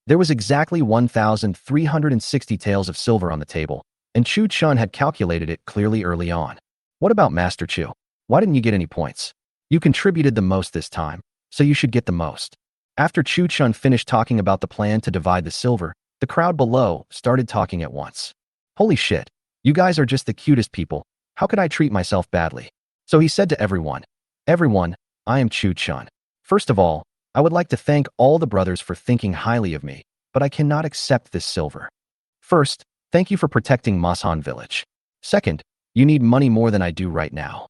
There was exactly 1,360 taels of silver on the table, and Chu Chun had calculated it clearly early on. What about Master Chu? Why didn't you get any points? You contributed the most this time, so you should get the most. After Chu Chun finished talking about the plan to divide the silver, the crowd below started talking at once. Holy shit, you guys are just the cutest people. How could I treat myself badly? So he said to everyone, Everyone, I am Chu Chun. First of all, I would like to thank all the brothers for thinking highly of me, but I cannot accept this silver. First, thank you for protecting Mashan village. Second, you need money more than I do right now.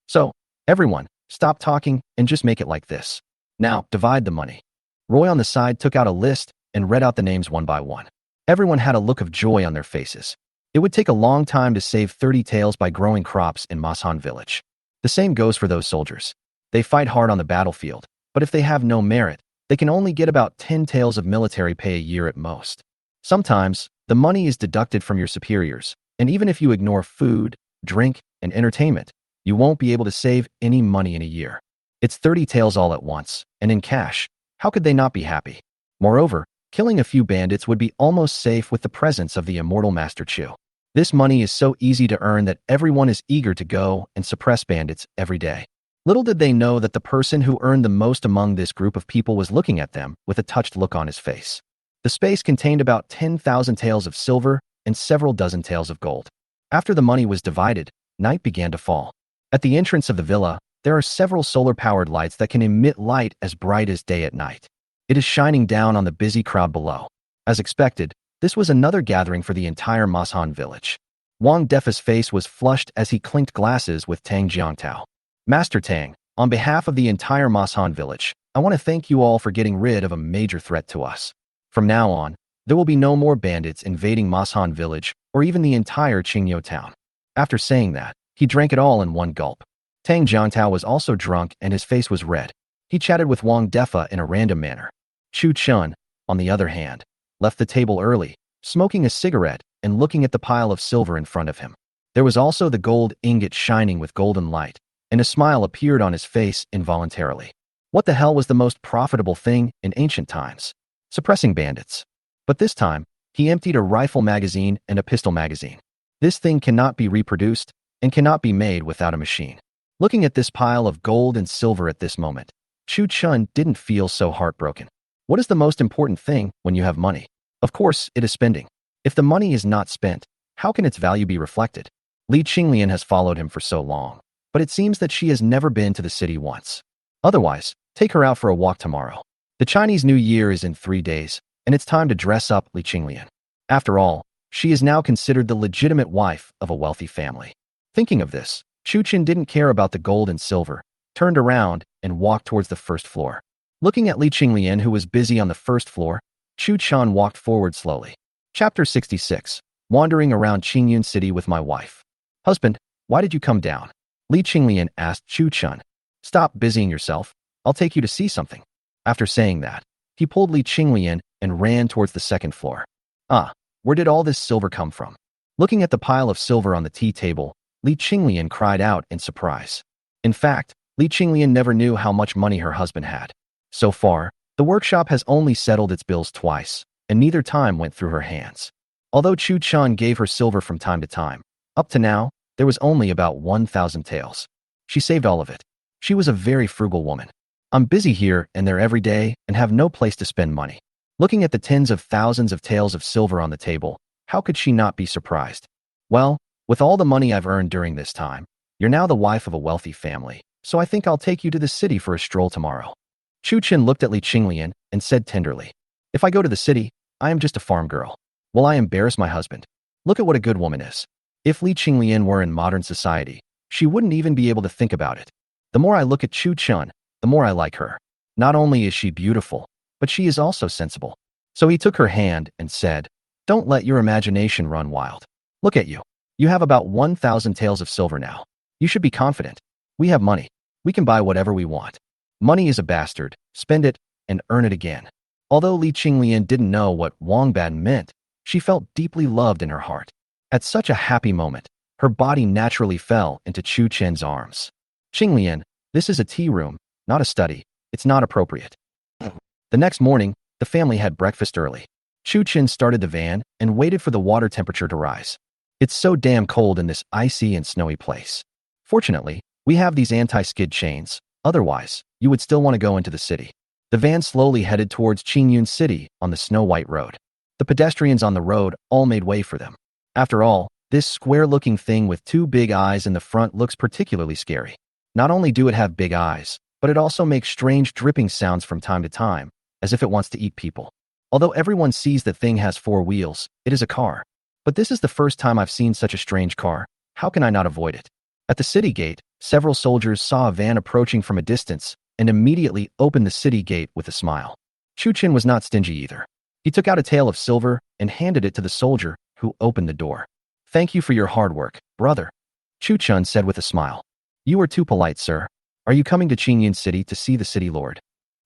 So, everyone, stop talking and just make it like this. Now, divide the money. Roy on the side took out a list and read out the names one by one. Everyone had a look of joy on their faces. It would take a long time to save 30 taels by growing crops in Mashan village. The same goes for those soldiers. They fight hard on the battlefield, but if they have no merit, they can only get about 10 taels of military pay a year at most. Sometimes, the money is deducted from your superiors, and even if you ignore food, drink, and entertainment, you won't be able to save any money in a year. It's 30 taels all at once, and in cash. How could they not be happy? Moreover, killing a few bandits would be almost safe with the presence of the immortal Master Chu. This money is so easy to earn that everyone is eager to go and suppress bandits every day. Little did they know that the person who earned the most among this group of people was looking at them with a touched look on his face. The space contained about 10,000 taels of silver and several dozen taels of gold. After the money was divided, night began to fall. At the entrance of the villa, there are several solar-powered lights that can emit light as bright as day at night. It is shining down on the busy crowd below. As expected, this was another gathering for the entire Mashan village. Wang Defa's face was flushed as he clinked glasses with Tang Jiangtao. Master Tang, on behalf of the entire Mashan village, I want to thank you all for getting rid of a major threat to us. From now on, there will be no more bandits invading Mashan village or even the entire Qingyo town. After saying that, he drank it all in one gulp. Tang Jiantao was also drunk and his face was red. He chatted with Wang Defa in a random manner. Chu Chun, on the other hand, left the table early, smoking a cigarette and looking at the pile of silver in front of him. There was also the gold ingot shining with golden light, and a smile appeared on his face involuntarily. What the hell was the most profitable thing in ancient times? Suppressing bandits. But this time, he emptied a rifle magazine and a pistol magazine. This thing cannot be reproduced and cannot be made without a machine. Looking at this pile of gold and silver at this moment, Chu Chun didn't feel so heartbroken. What is the most important thing when you have money? Of course, it is spending. If the money is not spent, how can its value be reflected? Li Qinglian has followed him for so long, but it seems that she has never been to the city once. Otherwise, take her out for a walk tomorrow. The Chinese New Year is in 3 days, and it's time to dress up Li Qinglian. After all, she is now considered the legitimate wife of a wealthy family. Thinking of this, Chu Chin didn't care about the gold and silver, turned around and walked towards the first floor. Looking at Li Qinglian, who was busy on the first floor, Chu Chan walked forward slowly. Chapter 66. Wandering around Qingyun City with my wife. Husband, why did you come down? Li Qinglian asked Chu Chun. Stop busying yourself. I'll take you to see something. After saying that, he pulled Li Qinglian and ran towards the second floor. Where did all this silver come from? Looking at the pile of silver on the tea table, Li Qinglian cried out in surprise. In fact, Li Qinglian never knew how much money her husband had. So far, the workshop has only settled its bills twice, and neither time went through her hands. Although Chu Chun gave her silver from time to time, up to now, there was only about 1,000 taels. She saved all of it. She was a very frugal woman. I'm busy here and there every day and have no place to spend money. Looking at the tens of thousands of taels of silver on the table, how could she not be surprised? Well, with all the money I've earned during this time, you're now the wife of a wealthy family, so I think I'll take you to the city for a stroll tomorrow. Chu Chin looked at Li Qinglian and said tenderly, If I go to the city, I am just a farm girl. Will I embarrass my husband? Look at what a good woman is. If Li Qinglian were in modern society, she wouldn't even be able to think about it. The more I look at Chu Chun, the more I like her. Not only is she beautiful, but she is also sensible. So he took her hand and said, Don't let your imagination run wild. Look at you. You have about 1,000 taels of silver now. You should be confident. We have money. We can buy whatever we want. Money is a bastard. Spend it and earn it again. Although Li Qinglian didn't know what Wangban meant, she felt deeply loved in her heart. At such a happy moment, her body naturally fell into Chu Chen's arms. Qinglian, this is a tea room, not a study. It's not appropriate. The next morning, the family had breakfast early. Chu Chen started the van and waited for the water temperature to rise. It's so damn cold in this icy and snowy place. Fortunately, we have these anti-skid chains. Otherwise, you would still want to go into the city. The van slowly headed towards Qingyun City on the snow-white road. The pedestrians on the road all made way for them. After all, this square-looking thing with 2 big eyes in the front looks particularly scary. Not only do it have big eyes, but it also makes strange dripping sounds from time to time, as if it wants to eat people. Although everyone sees the thing has 4 wheels, it is a car. But this is the first time I've seen such a strange car. How can I not avoid it? At the city gate, several soldiers saw a van approaching from a distance and immediately opened the city gate with a smile. Chu Chin was not stingy either. He took out a tael of silver and handed it to the soldier who opened the door. Thank you for your hard work, brother. Chu Chun said with a smile. You are too polite, sir. Are you coming to Qingyun City to see the city lord?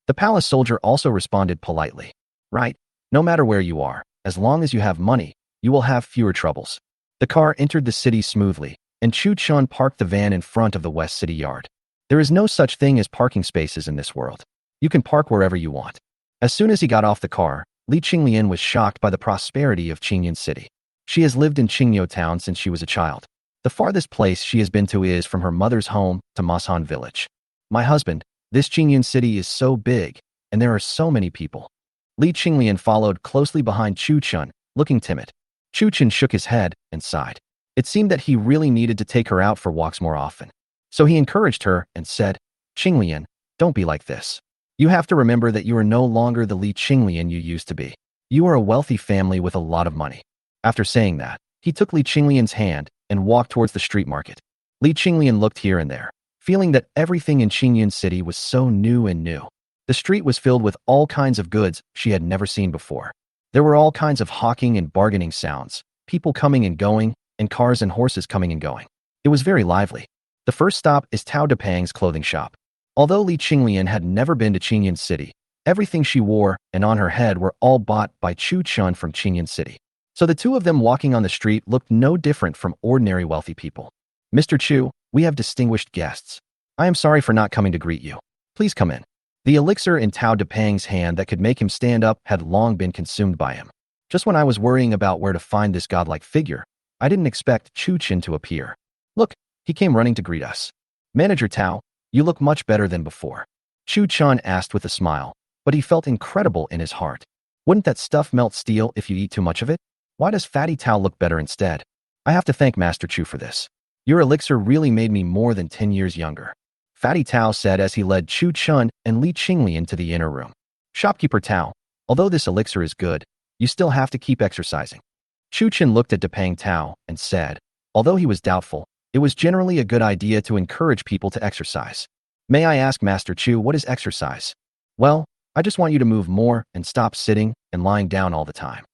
The palace soldier also responded politely. Right, no matter where you are, as long as you have money, you will have fewer troubles. The car entered the city smoothly, and Chu Chun parked the van in front of the West City Yard. There is no such thing as parking spaces in this world. You can park wherever you want. As soon as he got off the car, Li Qinglian was shocked by the prosperity of Qingyun City. She has lived in Qingyo town since she was a child. The farthest place she has been to is from her mother's home to Mashan village. My husband, this Qingyun City is so big, and there are so many people. Li Qinglian followed closely behind Chu Chun, looking timid. Chu Chun shook his head and sighed. It seemed that he really needed to take her out for walks more often. So he encouraged her and said, Qinglian, don't be like this. You have to remember that you are no longer the Li Qinglian you used to be. You are a wealthy family with a lot of money. After saying that, he took Li Qinglian's hand and walked towards the street market. Li Qinglian looked here and there, feeling that everything in Qingyun City was so new and new. The street was filled with all kinds of goods she had never seen before. There were all kinds of hawking and bargaining sounds, people coming and going, and cars and horses coming and going. It was very lively. The first stop is Tao Depang's clothing shop. Although Li Qinglian had never been to Qingyun City, everything she wore and on her head were all bought by Chu Chun from Qingyun City. So the two of them walking on the street looked no different from ordinary wealthy people. "Mr. Chu, we have distinguished guests. I am sorry for not coming to greet you. Please come in." The elixir in Tao Depang's hand that could make him stand up had long been consumed by him. Just when I was worrying about where to find this godlike figure, I didn't expect Chu Chin to appear. Look, he came running to greet us. "Manager Tao, you look much better than before," Chu Chun asked with a smile, but he felt incredible in his heart. Wouldn't that stuff melt steel if you eat too much of it? Why does Fatty Tao look better instead? I have to thank Master Chu for this. Your elixir really made me more than 10 years younger, Fatty Tao said as he led Chu Chun and Li Qinglian to the inner room. "Shopkeeper Tao, although this elixir is good, you still have to keep exercising." Chu Chin looked at Depang Tao and said, although he was doubtful, it was generally a good idea to encourage people to exercise. "May I ask Master Chu, what is exercise?" "Well, I just want you to move more and stop sitting and lying down all the time."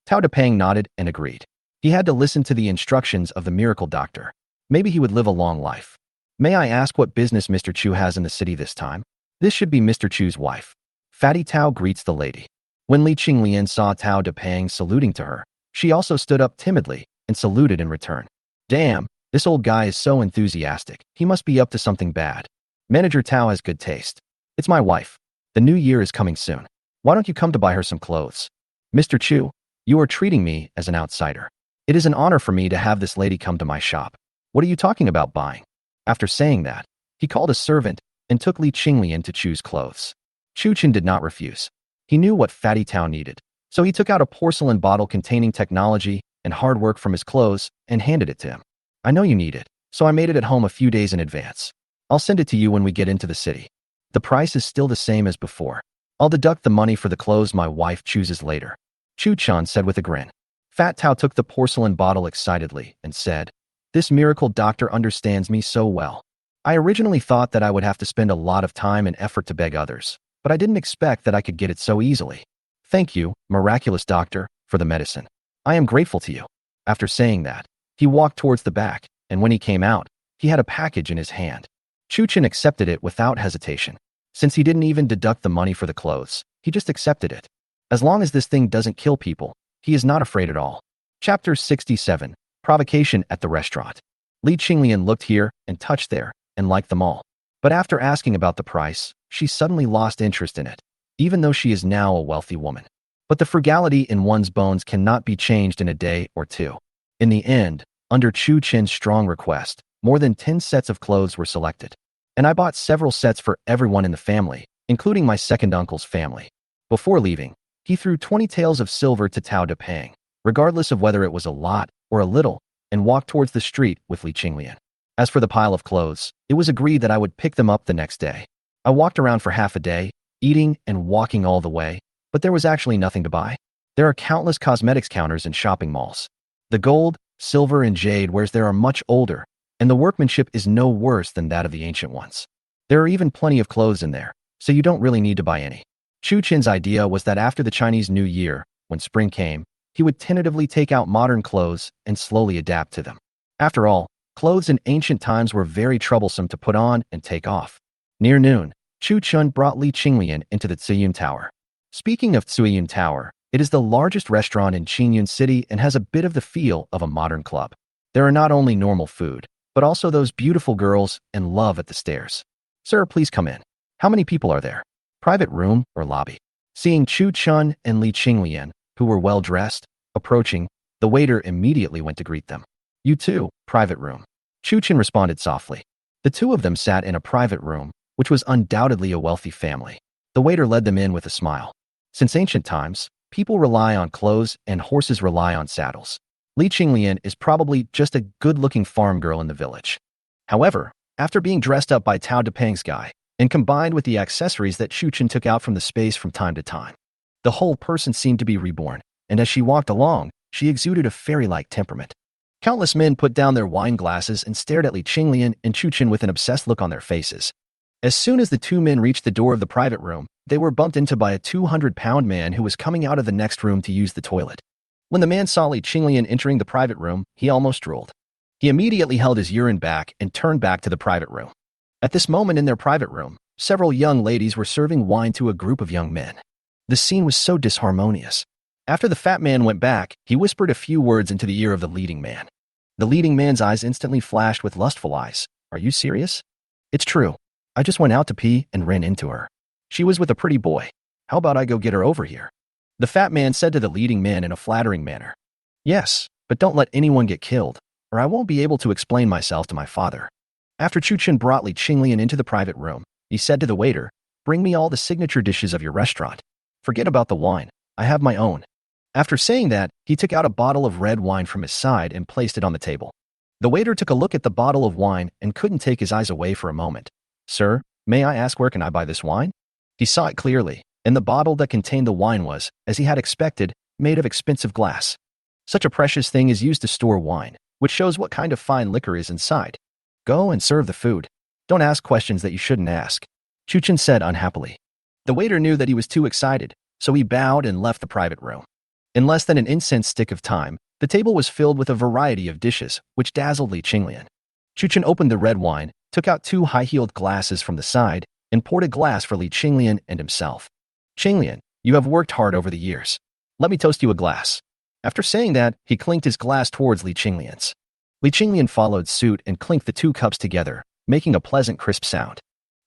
Tao Depang nodded and agreed. He had to listen to the instructions of the miracle doctor. Maybe he would live a long life. "May I ask what business Mr. Chu has in the city this time?" "This should be Mr. Chu's wife." Fatty Tao greets the lady. When Li Qinglian saw Tao Depang saluting to her, she also stood up timidly and saluted in return. "Damn, this old guy is so enthusiastic. He must be up to something bad. Manager Tao has good taste. It's my wife. The new year is coming soon. Why don't you come to buy her some clothes?" "Mr. Chu, you are treating me as an outsider. It is an honor for me to have this lady come to my shop. What are you talking about buying?" After saying that, he called a servant and took Li Qinglian to choose clothes. Chu Chin did not refuse. He knew what Fatty Tao needed, so he took out a porcelain bottle containing technology and hard work from his clothes and handed it to him. "I know you need it, so I made it at home a few days in advance. I'll send it to you when we get into the city. The price is still the same as before. I'll deduct the money for the clothes my wife chooses later," Chu Chan said with a grin. Fat Tao took the porcelain bottle excitedly and said, "This miracle doctor understands me so well. I originally thought that I would have to spend a lot of time and effort to beg others, but I didn't expect that I could get it so easily. Thank you, miraculous doctor, for the medicine. I am grateful to you." After saying that, he walked towards the back, and when he came out, he had a package in his hand. Chu Chin accepted it without hesitation. Since he didn't even deduct the money for the clothes, he just accepted it. As long as this thing doesn't kill people, he is not afraid at all. Chapter 67. Provocation at the restaurant. Li Qinglian looked here and touched there and liked them all. But after asking about the price, she suddenly lost interest in it, even though she is now a wealthy woman. But the frugality in one's bones cannot be changed in a day or two. In the end, under Chu Chin's strong request, more than 10 sets of clothes were selected. And I bought several sets for everyone in the family, including my second uncle's family. Before leaving, he threw 20 taels of silver to Tao Depang, regardless of whether it was a lot or a little, and walked towards the street with Li Qinglian. As for the pile of clothes, it was agreed that I would pick them up the next day. I walked around for half a day, eating and walking all the way, but there was actually nothing to buy. There are countless cosmetics counters in shopping malls. The gold, silver, and jade wares there are much older, and the workmanship is no worse than that of the ancient ones. There are even plenty of clothes in there, so you don't really need to buy any. Chu Chin's idea was that after the Chinese New Year, when spring came, he would tentatively take out modern clothes and slowly adapt to them. After all, clothes in ancient times were very troublesome to put on and take off. Near noon, Chu Chun brought Li Qinglian into the Ziyun Tower. Speaking of Ziyun Tower, it is the largest restaurant in Qingyun City and has a bit of the feel of a modern club. There are not only normal food, but also those beautiful girls and love at the stairs. "Sir, please come in. How many people are there? Private room or lobby?" Seeing Chu Chun and Li Qinglian, who were well-dressed, approaching, the waiter immediately went to greet them. "You too, private room," Chu Chin responded softly. The two of them sat in a private room, which was undoubtedly a wealthy family. The waiter led them in with a smile. Since ancient times, people rely on clothes and horses rely on saddles. Li Qinglian is probably just a good-looking farm girl in the village. However, after being dressed up by Tao Depang's guy, and combined with the accessories that Chu Chin took out from the space from time to time, the whole person seemed to be reborn, and as she walked along, she exuded a fairy-like temperament. Countless men put down their wine glasses and stared at Li Qinglian and Chu Chin with an obsessed look on their faces. As soon as the two men reached the door of the private room, they were bumped into by a 200-pound man who was coming out of the next room to use the toilet. When the man saw Li Qinglian entering the private room, he almost drooled. He immediately held his urine back and turned back to the private room. At this moment in their private room, several young ladies were serving wine to a group of young men. The scene was so disharmonious. After the fat man went back, he whispered a few words into the ear of the leading man. The leading man's eyes instantly flashed with lustful eyes. Are you serious? It's true. I just went out to pee and ran into her. She was with a pretty boy. How about I go get her over here? The fat man said to the leading man in a flattering manner. Yes, but don't let anyone get killed, or I won't be able to explain myself to my father. After Chuchen brought Li Qinglian into the private room, he said to the waiter, bring me all the signature dishes of your restaurant. Forget about the wine. I have my own. After saying that, he took out a bottle of red wine from his side and placed it on the table. The waiter took a look at the bottle of wine and couldn't take his eyes away for a moment. Sir, may I ask where can I buy this wine? He saw it clearly, and the bottle that contained the wine was, as he had expected, made of expensive glass. Such a precious thing is used to store wine, which shows what kind of fine liquor is inside. Go and serve the food. Don't ask questions that you shouldn't ask, Chuchen said unhappily. The waiter knew that he was too excited, so he bowed and left the private room. In less than an incense stick of time, the table was filled with a variety of dishes, which dazzled Li Qinglian. Chuchen opened the red wine, took out 2 high-heeled glasses from the side, and poured a glass for Li Qinglian and himself. Qinglian, you have worked hard over the years. Let me toast you a glass. After saying that, he clinked his glass towards Li Qinglian's. Li Qinglian followed suit and clinked the 2 cups together, making a pleasant crisp sound.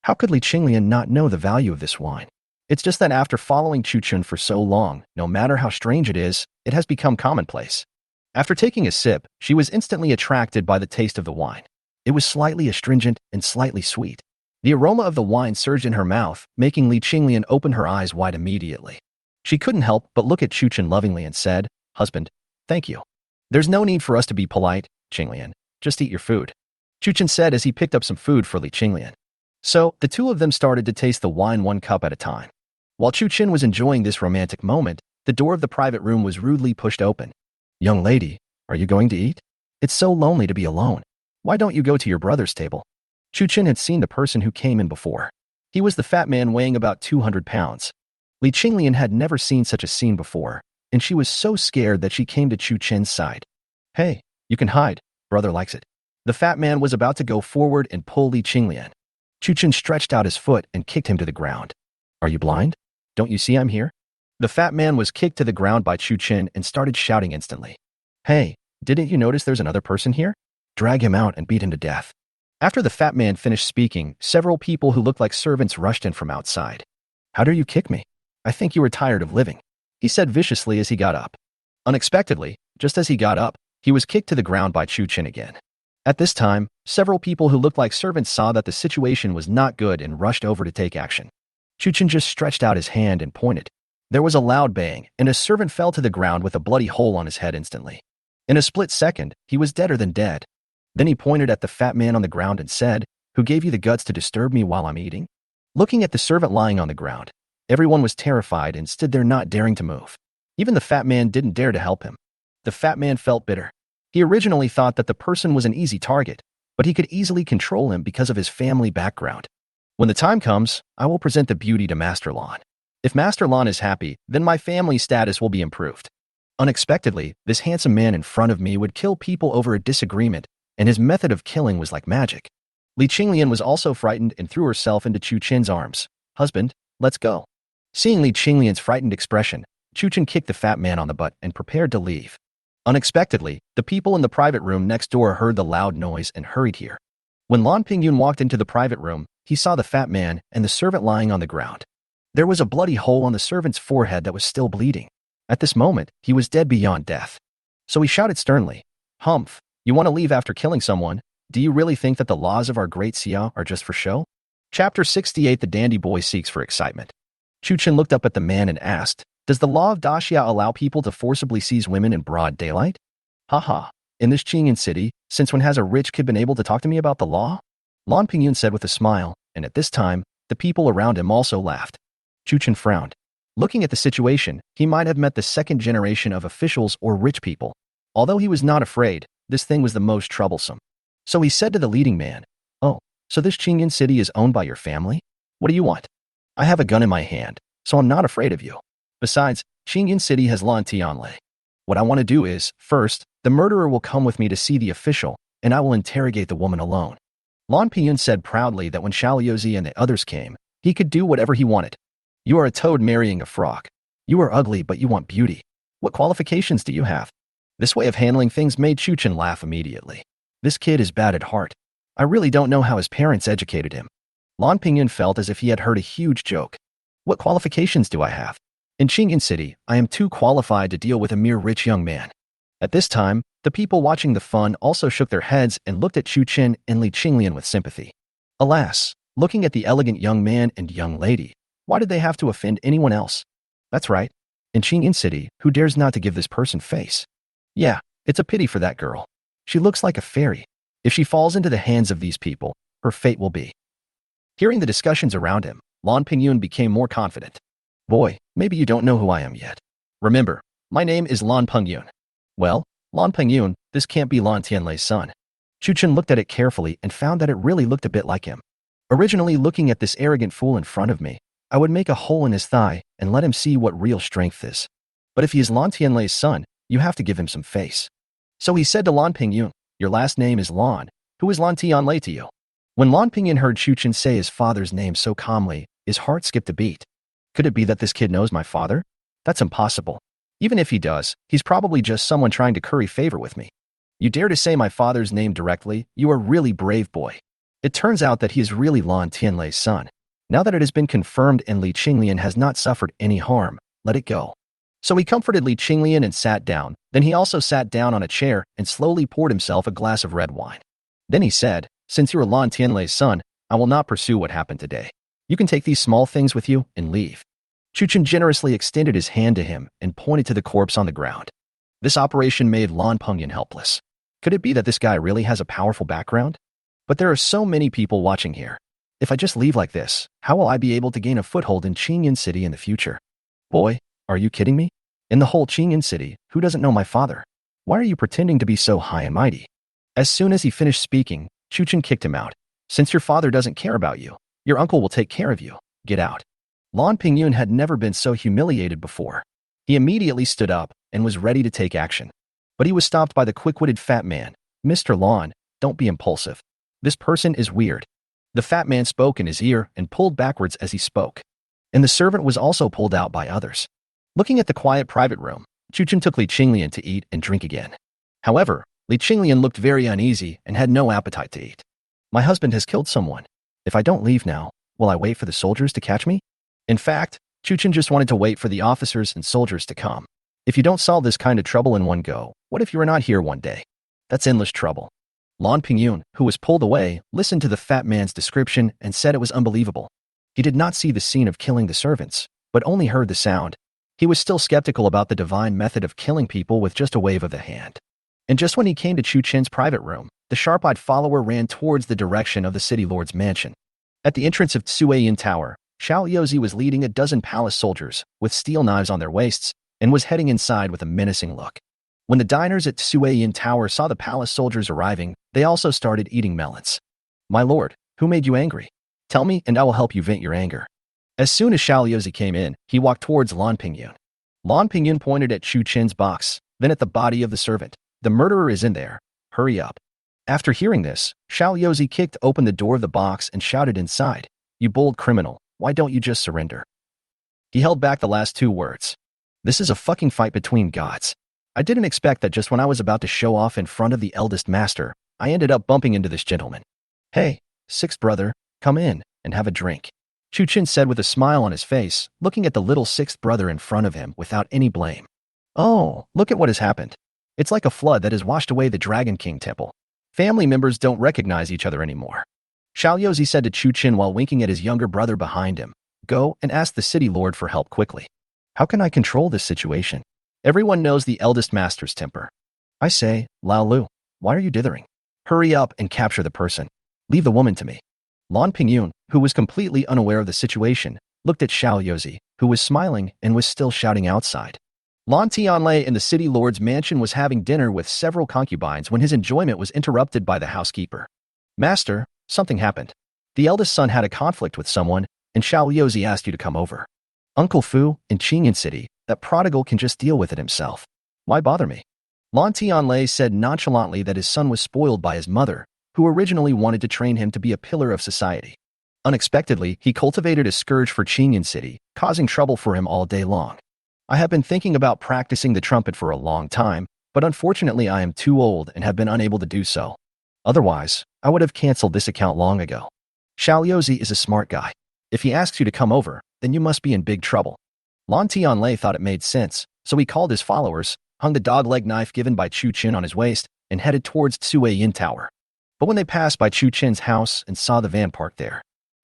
How could Li Qinglian not know the value of this wine? It's just that after following Chuchen for so long, no matter how strange it is, it has become commonplace. After taking a sip, she was instantly attracted by the taste of the wine. It was slightly astringent and slightly sweet. The aroma of the wine surged in her mouth, making Li Qinglian open her eyes wide immediately. She couldn't help but look at Chuchen lovingly and said, Husband, thank you. There's no need for us to be polite, Qinglian. Just eat your food, Chuchen said as he picked up some food for Li Qinglian. So, the 2 of them started to taste the wine 1 cup at a time. While Chuchen was enjoying this romantic moment, the door of the private room was rudely pushed open. Young lady, are you going to eat? It's so lonely to be alone. Why don't you go to your brother's table? Chuchen had seen the person who came in before. He was the fat man weighing about 200 pounds. Li Qinglian had never seen such a scene before, and she was so scared that she came to Chuchen's side. Hey, you can hide. Brother likes it. The fat man was about to go forward and pull Li Qinglian. Chuchen stretched out his foot and kicked him to the ground. Are you blind? Don't you see I'm here? The fat man was kicked to the ground by Chuchen and started shouting instantly. Hey, didn't you notice there's another person here? Drag him out and beat him to death. After the fat man finished speaking, several people who looked like servants rushed in from outside. How dare you kick me? I think you were tired of living, he said viciously as he got up. Unexpectedly, just as he got up, he was kicked to the ground by Chuchen again. At this time, several people who looked like servants saw that the situation was not good and rushed over to take action. Chuchen just stretched out his hand and pointed. There was a loud bang, and a servant fell to the ground with a bloody hole on his head instantly. In a split second, he was deader than dead. Then he pointed at the fat man on the ground and said, Who gave you the guts to disturb me while I'm eating? Looking at the servant lying on the ground, everyone was terrified and stood there not daring to move. Even the fat man didn't dare to help him. The fat man felt bitter. He originally thought that the person was an easy target, but he could easily control him because of his family background. When the time comes, I will present the beauty to Master Lon. If Master Lon is happy, then my family status will be improved. Unexpectedly, this handsome man in front of me would kill people over a disagreement, and his method of killing was like magic. Li Qinglian was also frightened and threw herself into Chuchen's arms. Husband, let's go. Seeing Li Qinglian's frightened expression, Chuchen kicked the fat man on the butt and prepared to leave. Unexpectedly, the people in the private room next door heard the loud noise and hurried here. When Lan Pingyun walked into the private room, he saw the fat man and the servant lying on the ground. There was a bloody hole on the servant's forehead that was still bleeding. At this moment, he was dead beyond death. So he shouted sternly, Humph, you want to leave after killing someone? Do you really think that the laws of our great Xia are just for show? Chapter 68 The Dandy Boy Seeks for Excitement. Chuchen looked up at the man and asked, Does the law of Daxia allow people to forcibly seize women in broad daylight? Haha, in this Qingyan city, since when has a rich kid been able to talk to me about the law? Lan Pingyun said with a smile, and at this time, the people around him also laughed. Chuchen frowned. Looking at the situation, he might have met the second generation of officials or rich people. Although he was not afraid, this thing was the most troublesome. So he said to the leading man, Oh, so this Qingyan city is owned by your family? What do you want? I have a gun in my hand, so I'm not afraid of you. Besides, Qingyan City has Lan Tianlei. What I want to do is, first, the murderer will come with me to see the official, and I will interrogate the woman alone. Lan Pingyun said proudly that when Xiaoyozi and the others came, he could do whatever he wanted. You are a toad marrying a frog. You are ugly, but you want beauty. What qualifications do you have? This way of handling things made Chuchen laugh immediately. This kid is bad at heart. I really don't know how his parents educated him. Lan Pingyun felt as if he had heard a huge joke. What qualifications do I have? In Qingyan City, I am too qualified to deal with a mere rich young man. At this time, the people watching the fun also shook their heads and looked at Chu Chen and Li Qinglian with sympathy. Alas, looking at the elegant young man and young lady, why did they have to offend anyone else? That's right. In Qingyan City, who dares not to give this person face? Yeah, it's a pity for that girl. She looks like a fairy. If she falls into the hands of these people, her fate will be. Hearing the discussions around him, Lan Pingyun became more confident. Boy, maybe you don't know who I am yet. Remember, my name is Lan Pingyun. Well, Lan Pingyun, this can't be Lan Tianlei's son. Chu Chen looked at it carefully and found that it really looked a bit like him. Originally looking at this arrogant fool in front of me, I would make a hole in his thigh and let him see what real strength is. But if he is Lan Tianlei's son, you have to give him some face. So he said to Lan Pingyun, your last name is Lan. Who is Lan Tianlei to you? When Lan Pingyun heard Chu Chen say his father's name so calmly, his heart skipped a beat. Could it be that this kid knows my father? That's impossible. Even if he does, he's probably just someone trying to curry favor with me. You dare to say my father's name directly? You are really brave, boy. It turns out that he is really Lan Tianlei's son. Now that it has been confirmed and Li Qinglian has not suffered any harm, let it go. So he comforted Li Qinglian and sat down. Then he also sat down on a chair and slowly poured himself a glass of red wine. Then he said, since you are Lan Tianlei's son, I will not pursue what happened today. You can take these small things with you and leave. Chu Chen generously extended his hand to him and pointed to the corpse on the ground. This operation made Lan Pingyun helpless. Could it be that this guy really has a powerful background? But there are so many people watching here. If I just leave like this, how will I be able to gain a foothold in Qingyan City in the future? Boy, are you kidding me? In the whole Qingyan City, who doesn't know my father? Why are you pretending to be so high and mighty? As soon as he finished speaking, Chu Chen kicked him out. Since your father doesn't care about you, your uncle will take care of you. Get out. Lan Pingyun had never been so humiliated before. He immediately stood up and was ready to take action. But he was stopped by the quick-witted fat man. Mr. Lan, don't be impulsive. This person is weird. The fat man spoke in his ear and pulled backwards as he spoke. And the servant was also pulled out by others. Looking at the quiet private room, Chu Chen took Li Qinglian to eat and drink again. However, Li Qinglian looked very uneasy and had no appetite to eat. My husband has killed someone. If I don't leave now, will I wait for the soldiers to catch me? In fact, Chu Chen just wanted to wait for the officers and soldiers to come. If you don't solve this kind of trouble in one go, what if you are not here one day? That's endless trouble. Lan Pingyun, who was pulled away, listened to the fat man's description and said it was unbelievable. He did not see the scene of killing the servants, but only heard the sound. He was still skeptical about the divine method of killing people with just a wave of the hand. And just when he came to Chu Chen's private room, the sharp-eyed follower ran towards the direction of the city lord's mansion. At the entrance of Tsueyin Tower, Xiao Yozi was leading a dozen palace soldiers with steel knives on their waists and was heading inside with a menacing look. When the diners at Tsueyin Tower saw the palace soldiers arriving, they also started eating melons. My lord, who made you angry? Tell me and I will help you vent your anger. As soon as Xiao Yozi came in, he walked towards Lan Pingyun. Lan Pingyun pointed at Chu Chen's box, then at the body of the servant. The murderer is in there. Hurry up. After hearing this, Xiao Yozi kicked open the door of the box and shouted inside, you bold criminal, why don't you just surrender? He held back the last two words. This is a fucking fight between gods. I didn't expect that just when I was about to show off in front of the eldest master, I ended up bumping into this gentleman. Hey, sixth brother, come in and have a drink. Chu Chen said with a smile on his face, looking at the little sixth brother in front of him without any blame. Oh, look at what has happened. It's like a flood that has washed away the Dragon King temple. Family members don't recognize each other anymore. Xiao Yozi said to Chu Chen while winking at his younger brother behind him. Go and ask the city lord for help quickly. How can I control this situation? Everyone knows the eldest master's temper. I say, Lao Lu, why are you dithering? Hurry up and capture the person. Leave the woman to me. Lan Pingyun, who was completely unaware of the situation, looked at Xiao Yozi, who was smiling and was still shouting outside. Lan Tianlei in the city lord's mansion was having dinner with several concubines when his enjoyment was interrupted by the housekeeper. Master, something happened. The eldest son had a conflict with someone, and Xiao Yozi asked you to come over. Uncle Fu, in Qingyan City, that prodigal can just deal with it himself. Why bother me? Lan Tianlei said nonchalantly that his son was spoiled by his mother, who originally wanted to train him to be a pillar of society. Unexpectedly, he cultivated a scourge for Qingyan City, causing trouble for him all day long. I have been thinking about practicing the trumpet for a long time, but unfortunately I am too old and have been unable to do so. Otherwise, I would have canceled this account long ago. Xiao Yozi is a smart guy. If he asks you to come over, then you must be in big trouble. Lan Tianlei thought it made sense, so he called his followers, hung the dog-leg knife given by Chu Qin on his waist, and headed towards Tsue Yin Tower. But when they passed by Chu Qin's house and saw the van parked there,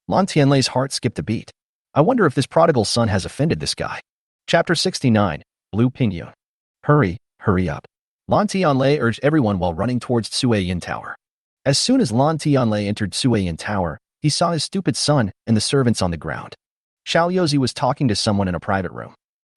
Lan Tianlei's heart skipped a beat. I wonder if this prodigal son has offended this guy. Chapter 69, Blue Pingyun. Hurry, hurry up. Lan Tianlei urged everyone while running towards Tsue Yin Tower. As soon as Lan Tianlei entered Tsue Yin Tower, he saw his stupid son and the servants on the ground. Xiao Yozi was talking to someone in a private room.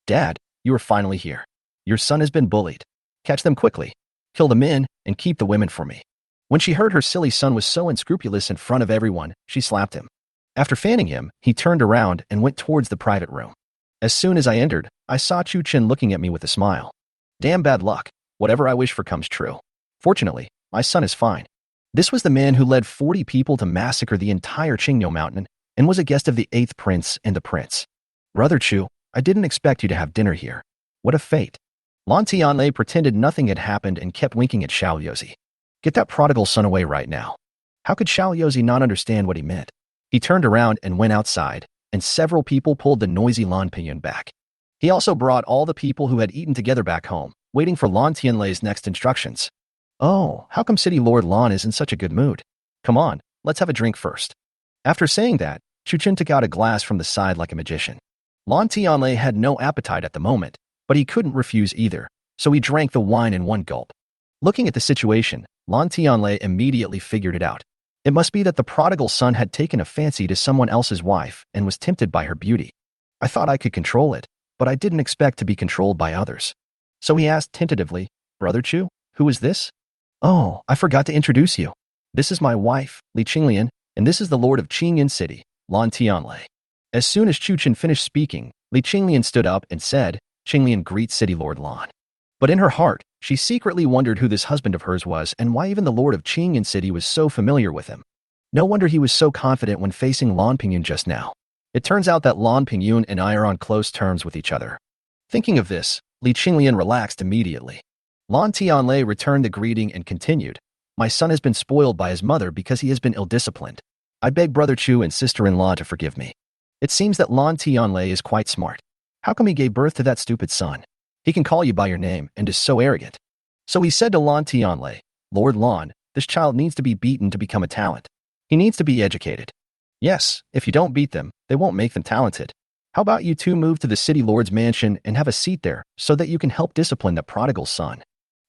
Dad, you are finally here. Your son has been bullied. Catch them quickly. Kill the men and keep the women for me. When she heard her silly son was so unscrupulous in front of everyone, she slapped him. After fanning him, he turned around and went towards the private room. As soon as I entered, I saw Chu Qin looking at me with a smile. Damn bad luck. Whatever I wish for comes true. Fortunately, my son is fine. This was the man who led 40 people to massacre the entire Qingyo Mountain and was a guest of the 8th prince and the prince. Brother Chu, I didn't expect you to have dinner here. What a fate. Lan Tianlei pretended nothing had happened and kept winking at Xiao Yozi. Get that prodigal son away right now. How could Xiao Yozi not understand what he meant? He turned around and went outside, and several people pulled the noisy Lan Pingyun back. He also brought all the people who had eaten together back home, waiting for Lan Tianlei's next instructions. Oh, how come City Lord Lan is in such a good mood? Come on, let's have a drink first. After saying that, Chu Qin took out a glass from the side like a magician. Lan Tianlei had no appetite at the moment, but he couldn't refuse either, so he drank the wine in one gulp. Looking at the situation, Lan Tianlei immediately figured it out. It must be that the prodigal son had taken a fancy to someone else's wife and was tempted by her beauty. I thought I could control it, but I didn't expect to be controlled by others. So he asked tentatively, Brother Chu, who is this? Oh, I forgot to introduce you. This is my wife, Li Qinglian, and this is the Lord of Qingyan City, Lan Tianlei. As soon as Chu Qin finished speaking, Li Qinglian stood up and said, Qinglian greets City Lord Lan. But in her heart, she secretly wondered who this husband of hers was and why even the Lord of Qingyan City was so familiar with him. No wonder he was so confident when facing Lan Pingyun just now. It turns out that Lan Pingyun and I are on close terms with each other. Thinking of this, Li Qinglian relaxed immediately. Lan Tianlei returned the greeting and continued, My son has been spoiled by his mother because he has been ill-disciplined. I beg Brother Chu and sister-in-law to forgive me. It seems that Lan Tianlei is quite smart. How come he gave birth to that stupid son? He can call you by your name and is so arrogant. So he said to Lan Tianlei, Lord Lan, this child needs to be beaten to become a talent. He needs to be educated. Yes, if you don't beat them, they won't make them talented. How about you two move to the city lord's mansion and have a seat there so that you can help discipline the prodigal son?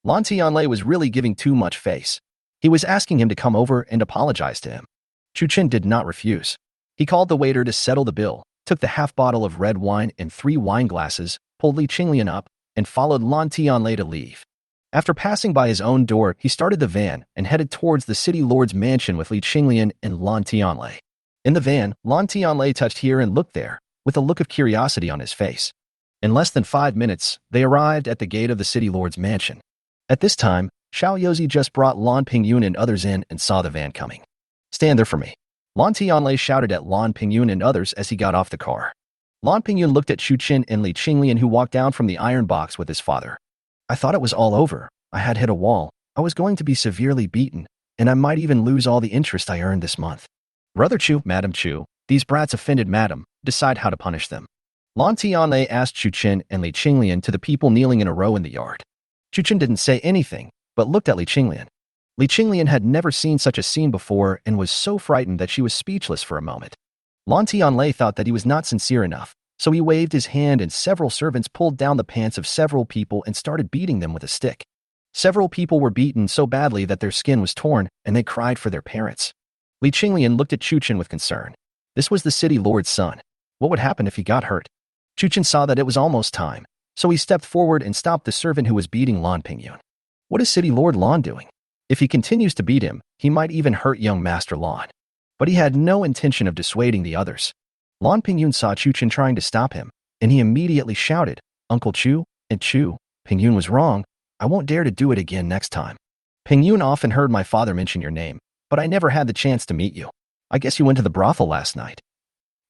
Lan Tianlei was really giving too much face. He was asking him to come over and apologize to him. Chu Qin did not refuse. He called the waiter to settle the bill, took the half bottle of red wine and 3 wine glasses, pulled Li Qinglian up, and followed Lan Tianlei to leave. After passing by his own door, he started the van and headed towards the city lord's mansion with Li Qinglian and Lan Tianlei. In the van, Lan Tianlei touched here and looked there, with a look of curiosity on his face. In less than 5 minutes, they arrived at the gate of the city lord's mansion. At this time, Xiao Yozi just brought Lan Pingyun and others in and saw the van coming. Stand there for me. Lan Tianlei shouted at Lan Pingyun and others as he got off the car. Lan Pingyun looked at Chu Qin and Li Qinglian who walked down from the iron box with his father. I thought it was all over. I had hit a wall. I was going to be severely beaten, and I might even lose all the interest I earned this month. Brother Chu, Madam Chu, these brats offended Madam. Decide how to punish them. Lan Tianlei asked Chu Qin and Li Qinglian to the people kneeling in a row in the yard. Chu Qin didn't say anything, but looked at Li Qinglian. Li Qinglian had never seen such a scene before and was so frightened that she was speechless for a moment. Lan Tianlei thought that he was not sincere enough, so he waved his hand and several servants pulled down the pants of several people and started beating them with a stick. Several people were beaten so badly that their skin was torn and they cried for their parents. Li Qinglian looked at Chu Qin with concern. This was the city lord's son. What would happen if he got hurt? Chu Qin saw that it was almost time, so he stepped forward and stopped the servant who was beating Lan Pingyun. What is City Lord Lan doing? If he continues to beat him, he might even hurt young Master Lan. But he had no intention of dissuading the others. Lan Pingyun saw Chu Chen trying to stop him, and he immediately shouted, "Uncle Chu," and Chu. Pingyun was wrong. I won't dare to do it again next time. Pingyun often heard my father mention your name, but I never had the chance to meet you. I guess you went to the brothel last night.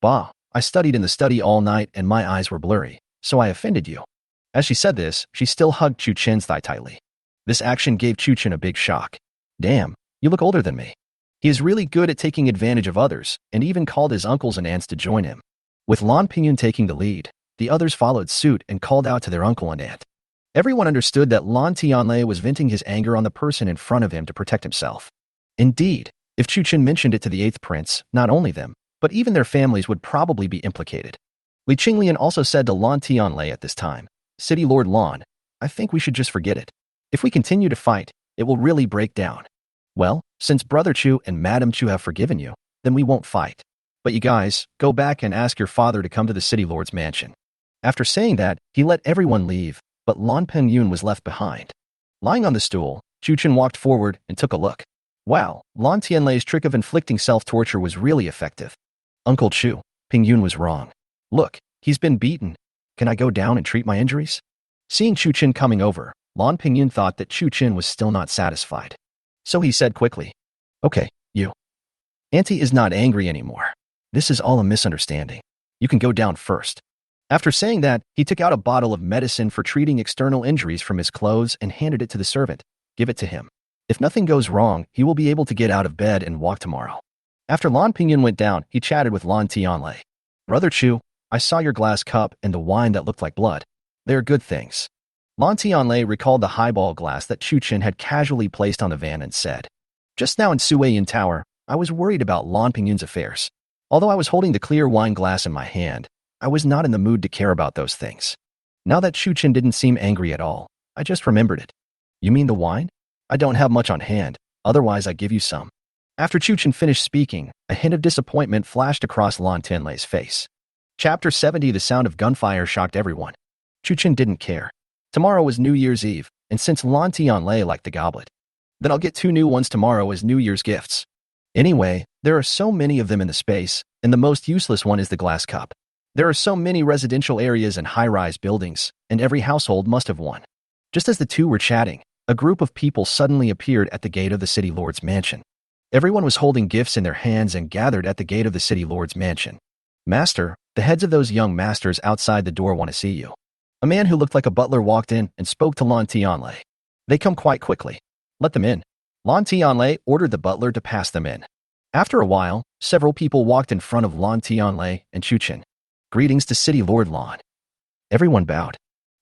Bah, I studied in the study all night and my eyes were blurry, so I offended you. As she said this, she still hugged Chu Chen's thigh tightly. This action gave Chu Chen a big shock. Damn, you look older than me. He is really good at taking advantage of others, and even called his uncles and aunts to join him. With Lan Pingyun taking the lead, the others followed suit and called out to their uncle and aunt. Everyone understood that Lan Tianlei was venting his anger on the person in front of him to protect himself. Indeed, if Chu Chen mentioned it to the 8th prince, not only them, but even their families would probably be implicated. Li Qinglian also said to Lan Tianlei at this time, "City Lord Lan, I think we should just forget it. If we continue to fight, it will really break down. Well, since Brother Chu and Madam Chu have forgiven you, then we won't fight. But you guys, go back and ask your father to come to the City Lord's mansion." After saying that, he let everyone leave, but Lan Pingyun was left behind. Lying on the stool, Chu Chen walked forward and took a look. Wow, Lan Tianlei's trick of inflicting self-torture was really effective. Uncle Chu, Pingyun was wrong. Look, he's been beaten. Can I go down and treat my injuries? Seeing Chu Chen coming over, Lan Pingyun thought that Chu Chen was still not satisfied. So he said quickly, "Okay, you. Auntie is not angry anymore. This is all a misunderstanding. You can go down first." After saying that, he took out a bottle of medicine for treating external injuries from his clothes and handed it to the servant. "Give it to him. If nothing goes wrong, he will be able to get out of bed and walk tomorrow." After Lan Pingyun went down, he chatted with Lan Tianlei. "Brother Chu, I saw your glass cup and the wine that looked like blood. They are good things." Lan Tianlei recalled the highball glass that Chu Chen had casually placed on the van and said, "Just now in Suiyin Tower, I was worried about Lan Pingyun's affairs. Although I was holding the clear wine glass in my hand, I was not in the mood to care about those things. Now that Chu Chen didn't seem angry at all, I just remembered it." "You mean the wine? I don't have much on hand, otherwise I'd give you some." After Chu Chen finished speaking, a hint of disappointment flashed across Lan Tianlei's face. Chapter 70. The sound of gunfire shocked everyone. Chu Chen didn't care. Tomorrow was New Year's Eve, and since Lan Tianlei liked the goblet, then I'll get 2 new ones tomorrow as New Year's gifts. Anyway, there are so many of them in the space, and the most useless one is the glass cup. There are so many residential areas and high-rise buildings, and every household must have one. Just as the two were chatting, a group of people suddenly appeared at the gate of the City Lord's mansion. Everyone was holding gifts in their hands and gathered at the gate of the City Lord's mansion. "Master, the heads of those young masters outside the door want to see you." A man who looked like a butler walked in and spoke to Lan Tianlei. "They come quite quickly. Let them in." Lan Tianlei ordered the butler to pass them in. After a while, several people walked in front of Lan Tianlei and Chu Chen. "Greetings to City Lord Lan." Everyone bowed.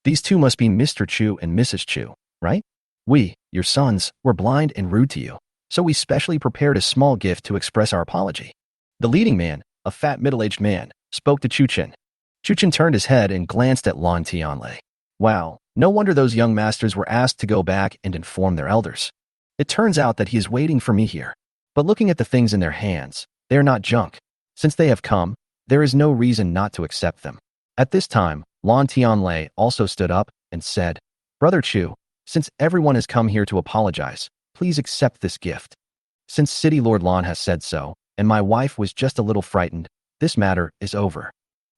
"These two must be Mr. Chu and Mrs. Chu, right? We, your sons, were blind and rude to you, so we specially prepared a small gift to express our apology." The leading man, a fat middle-aged man, spoke to Chu Chen. Chu Chen turned his head and glanced at Lan Tianlei. Wow, no wonder those young masters were asked to go back and inform their elders. It turns out that he is waiting for me here. But looking at the things in their hands, they are not junk. Since they have come, there is no reason not to accept them. At this time, Lan Tianlei also stood up and said, "Brother Chu, since everyone has come here to apologize, please accept this gift. Since City Lord Lan has said so, and my wife was just a little frightened, this matter is over."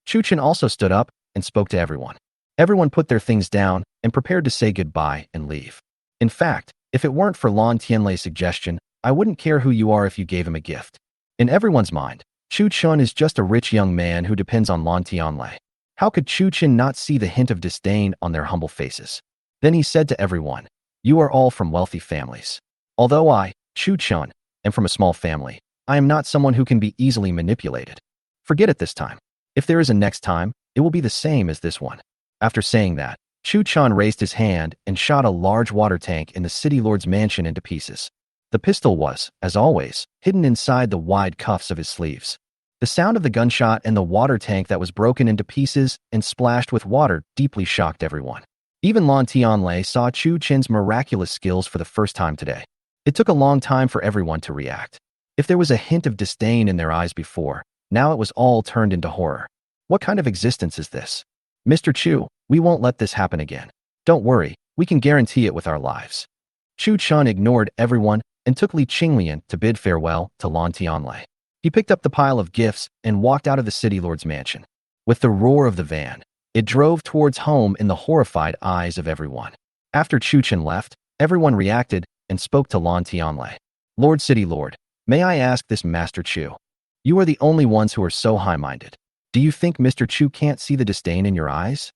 Chu Chen also stood up and spoke to everyone. Everyone put their things down and prepared to say goodbye and leave. In fact, if it weren't for Lan Tianlei's suggestion, I wouldn't care who you are if you gave him a gift. In everyone's mind, Chu Chen is just a rich young man who depends on Lan Tianlei. How could Chu Chen not see the hint of disdain on their humble faces? Then he said to everyone, "You are all from wealthy families. Although I, Chu Chen, am from a small family, I am not someone who can be easily manipulated. Forget it this time. If there is a next time, it will be the same as this one." After saying that, Chu Chen raised his hand and shot a large water tank in the City Lord's mansion into pieces. The pistol was, as always, hidden inside the wide cuffs of his sleeves. The sound of the gunshot and the water tank that was broken into pieces and splashed with water deeply shocked everyone. Even Lan Tianlei saw Chu Chen's miraculous skills for the first time today. It took a long time for everyone to react. If there was a hint of disdain in their eyes before, now it was all turned into horror. What kind of existence is this? "Mr. Chu, we won't let this happen again. Don't worry, we can guarantee it with our lives." Chu Chen ignored everyone and took Li Qinglian to bid farewell to Lan Tianlei. He picked up the pile of gifts and walked out of the city lord's mansion. With the roar of the van, it drove towards home in the horrified eyes of everyone. After Chuchen left, everyone reacted and spoke to Lan Tianlei. Lord City Lord, may I ask this Master Chu? You are the only ones who are so high-minded. Do you think Mr. Chu can't see the disdain in your eyes?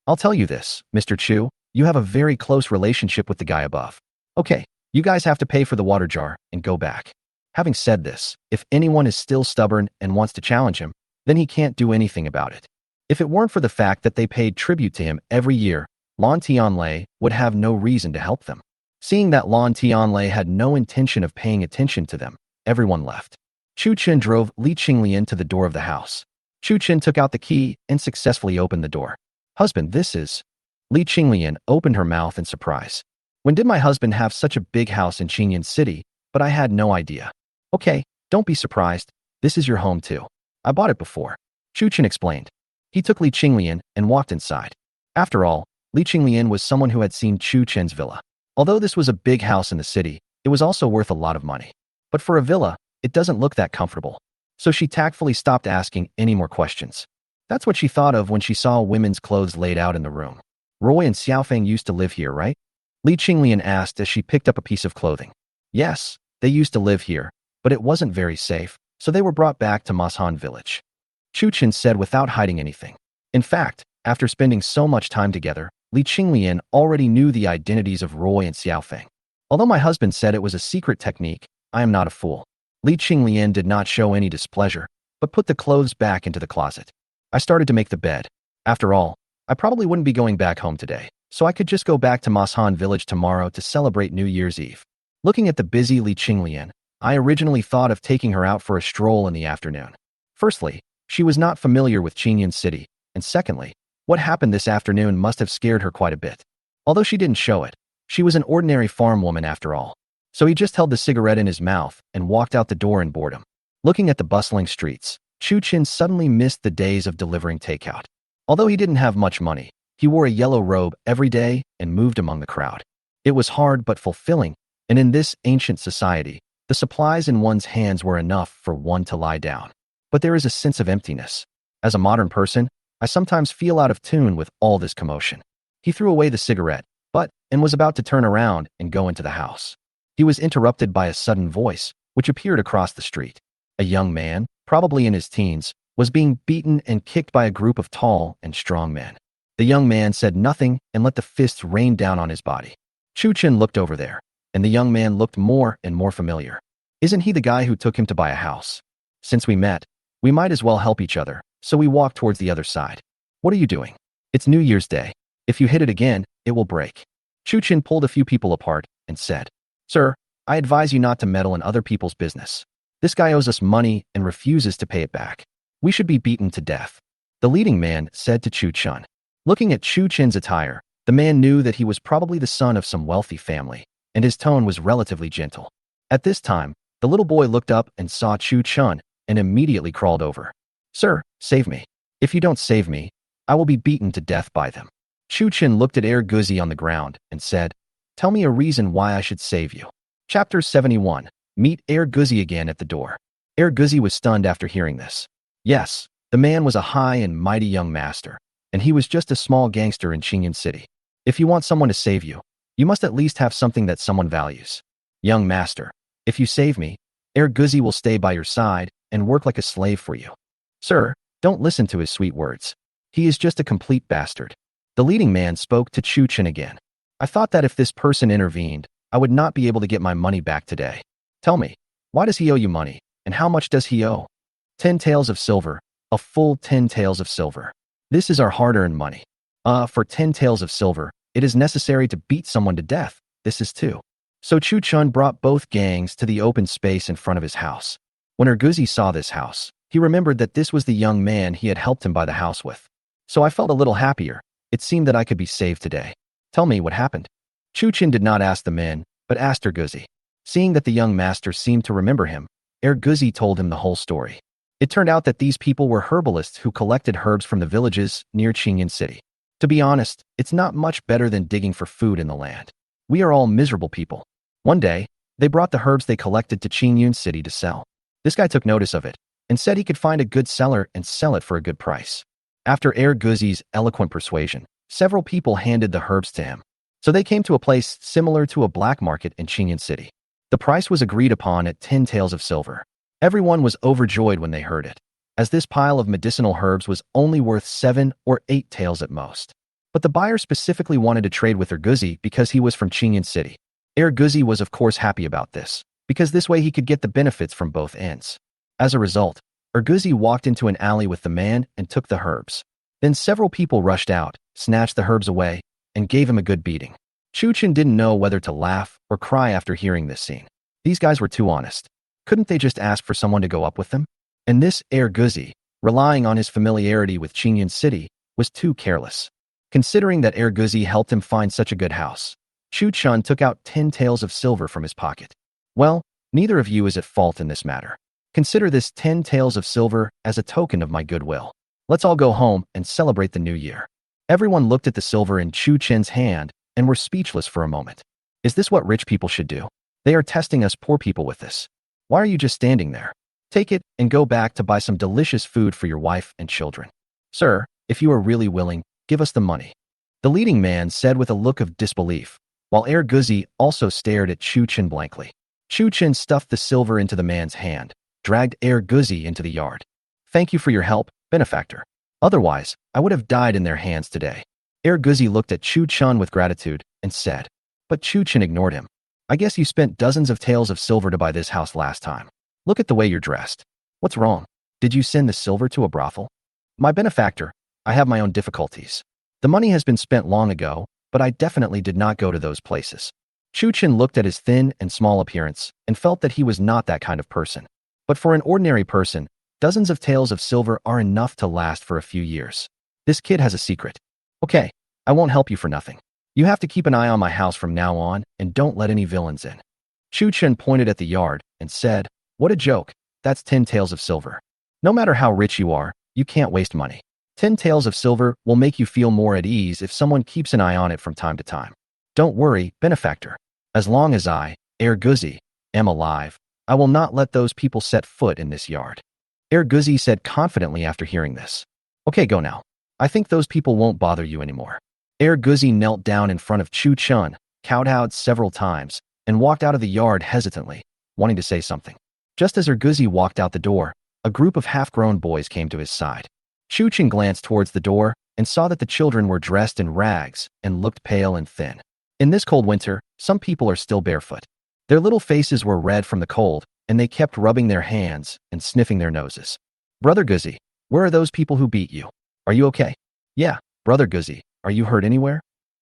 I'll tell you this, Mr. Chu, you have a very close relationship with the guy above. Okay, you guys have to pay for the water jar and go back. Having said this, if anyone is still stubborn and wants to challenge him, then he can't do anything about it. If it weren't for the fact that they paid tribute to him every year, Lan Tianlei would have no reason to help them. Seeing that Lan Tianlei had no intention of paying attention to them, everyone left. Chu Chen drove Li Qinglian to the door of the house. Chu Chen took out the key and successfully opened the door. Husband, this is... Li Qinglian opened her mouth in surprise. When did my husband have such a big house in Qingyan City? But I had no idea. Okay, don't be surprised. This is your home too. I bought it before. Chu Chen explained. He took Li Qinglian and walked inside. After all, Li Qinglian was someone who had seen Chu Chen's villa. Although this was a big house in the city, it was also worth a lot of money. But for a villa, it doesn't look that comfortable. So she tactfully stopped asking any more questions. That's what she thought of when she saw women's clothes laid out in the room. Roy and Xiaofeng used to live here, right? Li Qinglian asked as she picked up a piece of clothing. Yes, they used to live here, but it wasn't very safe, so they were brought back to Mashan village. Chu Chen said without hiding anything. In fact, after spending so much time together, Li Qinglian already knew the identities of Roy and Xiaofeng. Although my husband said it was a secret technique, I am not a fool. Li Qinglian did not show any displeasure, but put the clothes back into the closet. I started to make the bed. After all, I probably wouldn't be going back home today, so I could just go back to Mashan village tomorrow to celebrate New Year's Eve. Looking at the busy Li Qinglian, I originally thought of taking her out for a stroll in the afternoon. Firstly, she was not familiar with Qingyan City, and secondly, what happened this afternoon must have scared her quite a bit. Although she didn't show it, she was an ordinary farm woman after all. So he just held the cigarette in his mouth and walked out the door in boredom. Looking at the bustling streets, Chu Chen suddenly missed the days of delivering takeout. Although he didn't have much money, he wore a yellow robe every day and moved among the crowd. It was hard but fulfilling, and in this ancient society, the supplies in one's hands were enough for one to lie down. But there is a sense of emptiness. As a modern person, I sometimes feel out of tune with all this commotion. He threw away the cigarette, and was about to turn around and go into the house. He was interrupted by a sudden voice, which appeared across the street. A young man, probably in his teens, was being beaten and kicked by a group of tall and strong men. The young man said nothing and let the fists rain down on his body. Chu Chen looked over there, and the young man looked more and more familiar. Isn't he the guy who took him to buy a house? Since we met, we might as well help each other, so we walked towards the other side. What are you doing? It's New Year's Day. If you hit it again, it will break. Chu Chen pulled a few people apart and said, Sir, I advise you not to meddle in other people's business. This guy owes us money and refuses to pay it back. We should be beaten to death. The leading man said to Chu Chen. Looking at Chu Chen's attire, the man knew that he was probably the son of some wealthy family, and his tone was relatively gentle. At this time, the little boy looked up and saw Chu Chen and immediately crawled over. Sir, save me. If you don't save me, I will be beaten to death by them. Chu Chen looked at Guzi on the ground and said, Tell me a reason why I should save you. Chapter 71. Meet Guzi again at the door. Guzi was stunned after hearing this. Yes, the man was a high and mighty young master, and he was just a small gangster in Qingyan City. If you want someone to save you, you must at least have something that someone values. Young master, if you save me, Guzi will stay by your side and work like a slave for you. Sir, don't listen to his sweet words. He is just a complete bastard. The leading man spoke to Chu Chen again. I thought that if this person intervened, I would not be able to get my money back today. Tell me, why does he owe you money, and how much does he owe? 10 taels of silver, a full 10 taels of silver. This is our hard-earned money. For 10 taels of silver, it is necessary to beat someone to death. This is too. So Chu Chen brought both gangs to the open space in front of his house. When Guzi saw this house, he remembered that this was the young man he had helped him buy the house with. So I felt a little happier. It seemed that I could be saved today. Tell me what happened. Chu Chen did not ask the men, but asked Guzi. Seeing that the young master seemed to remember him, Guzi told him the whole story. It turned out that these people were herbalists who collected herbs from the villages near Qingyan City. To be honest, it's not much better than digging for food in the land. We are all miserable people. One day, they brought the herbs they collected to Qingyan City to sell. This guy took notice of it and said he could find a good seller and sell it for a good price. After Guzi's eloquent persuasion, several people handed the herbs to him. So they came to a place similar to a black market in Qingyan City. The price was agreed upon at 10 taels of silver. Everyone was overjoyed when they heard it, as this pile of medicinal herbs was only worth 7 or 8 taels at most. But the buyer specifically wanted to trade with Guzi because he was from Qingyan City. Guzi was of course happy about this, because this way he could get the benefits from both ends. As a result, Guzi walked into an alley with the man and took the herbs. Then several people rushed out, snatched the herbs away, and gave him a good beating. Chuchen didn't know whether to laugh or cry after hearing this scene. These guys were too honest. Couldn't they just ask for someone to go up with them? And this Guzi, relying on his familiarity with Qingyan City, was too careless. Considering that Guzi helped him find such a good house, Chuchen took out 10 taels of silver from his pocket. Well, neither of you is at fault in this matter. Consider this 10 taels of silver as a token of my goodwill. Let's all go home and celebrate the new year. Everyone looked at the silver in Chuchen's hand and were speechless for a moment. Is this what rich people should do? They are testing us poor people with this. Why are you just standing there? Take it and go back to buy some delicious food for your wife and children. Sir, if you are really willing, give us the money. The leading man said with a look of disbelief, while Guzi also stared at Chuchen blankly. Chuchen stuffed the silver into the man's hand, dragged Guzi into the yard. Thank you for your help, benefactor. Otherwise, I would have died in their hands today. Guzi looked at Chuchen with gratitude and said, but Chuchen ignored him. I guess you spent dozens of taels of silver to buy this house last time. Look at the way you're dressed. What's wrong? Did you send the silver to a brothel? My benefactor, I have my own difficulties. The money has been spent long ago, but I definitely did not go to those places. Chuchen looked at his thin and small appearance and felt that he was not that kind of person. But for an ordinary person, dozens of taels of silver are enough to last for a few years. This kid has a secret. Okay, I won't help you for nothing. You have to keep an eye on my house from now on and don't let any villains in. Chuchen pointed at the yard and said, what a joke, that's 10 taels of silver. No matter how rich you are, you can't waste money. 10 taels of silver will make you feel more at ease if someone keeps an eye on it from time to time. Don't worry, benefactor. As long as I, Guzi, am alive, I will not let those people set foot in this yard. Guzi said confidently after hearing this. Okay, go now. I think those people won't bother you anymore. Guzi knelt down in front of Chuchen, kowtowed several times, and walked out of the yard hesitantly, wanting to say something. Just as Guzi walked out the door, a group of half-grown boys came to his side. Chuchen glanced towards the door and saw that the children were dressed in rags and looked pale and thin. In this cold winter, some people are still barefoot. Their little faces were red from the cold, and they kept rubbing their hands and sniffing their noses. Brother Guzi, where are those people who beat you? Are you okay? Yeah, Brother Guzi, are you hurt anywhere?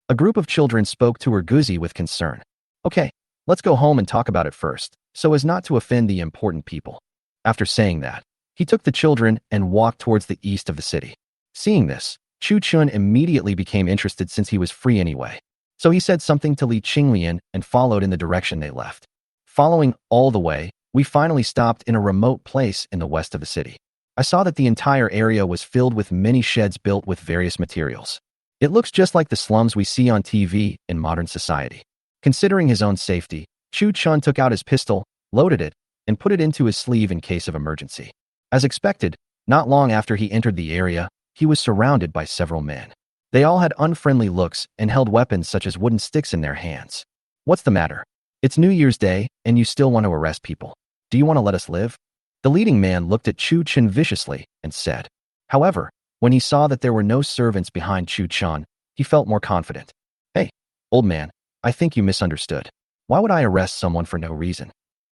A group of children spoke to Guzi with concern. Okay, let's go home and talk about it first, so as not to offend the important people. After saying that, he took the children and walked towards the east of the city. Seeing this, Chuchen immediately became interested since he was free anyway. So he said something to Li Qinglian and followed in the direction they left. Following all the way, we finally stopped in a remote place in the west of the city. I saw that the entire area was filled with many sheds built with various materials. It looks just like the slums we see on TV in modern society. Considering his own safety, Chuchen took out his pistol, loaded it, and put it into his sleeve in case of emergency. As expected, not long after he entered the area, he was surrounded by several men. They all had unfriendly looks and held weapons such as wooden sticks in their hands. What's the matter? It's New Year's Day, and you still want to arrest people. Do you want to let us live? The leading man looked at Chuchen viciously and said. However, when he saw that there were no servants behind Chuchen, he felt more confident. Hey, old man, I think you misunderstood. Why would I arrest someone for no reason?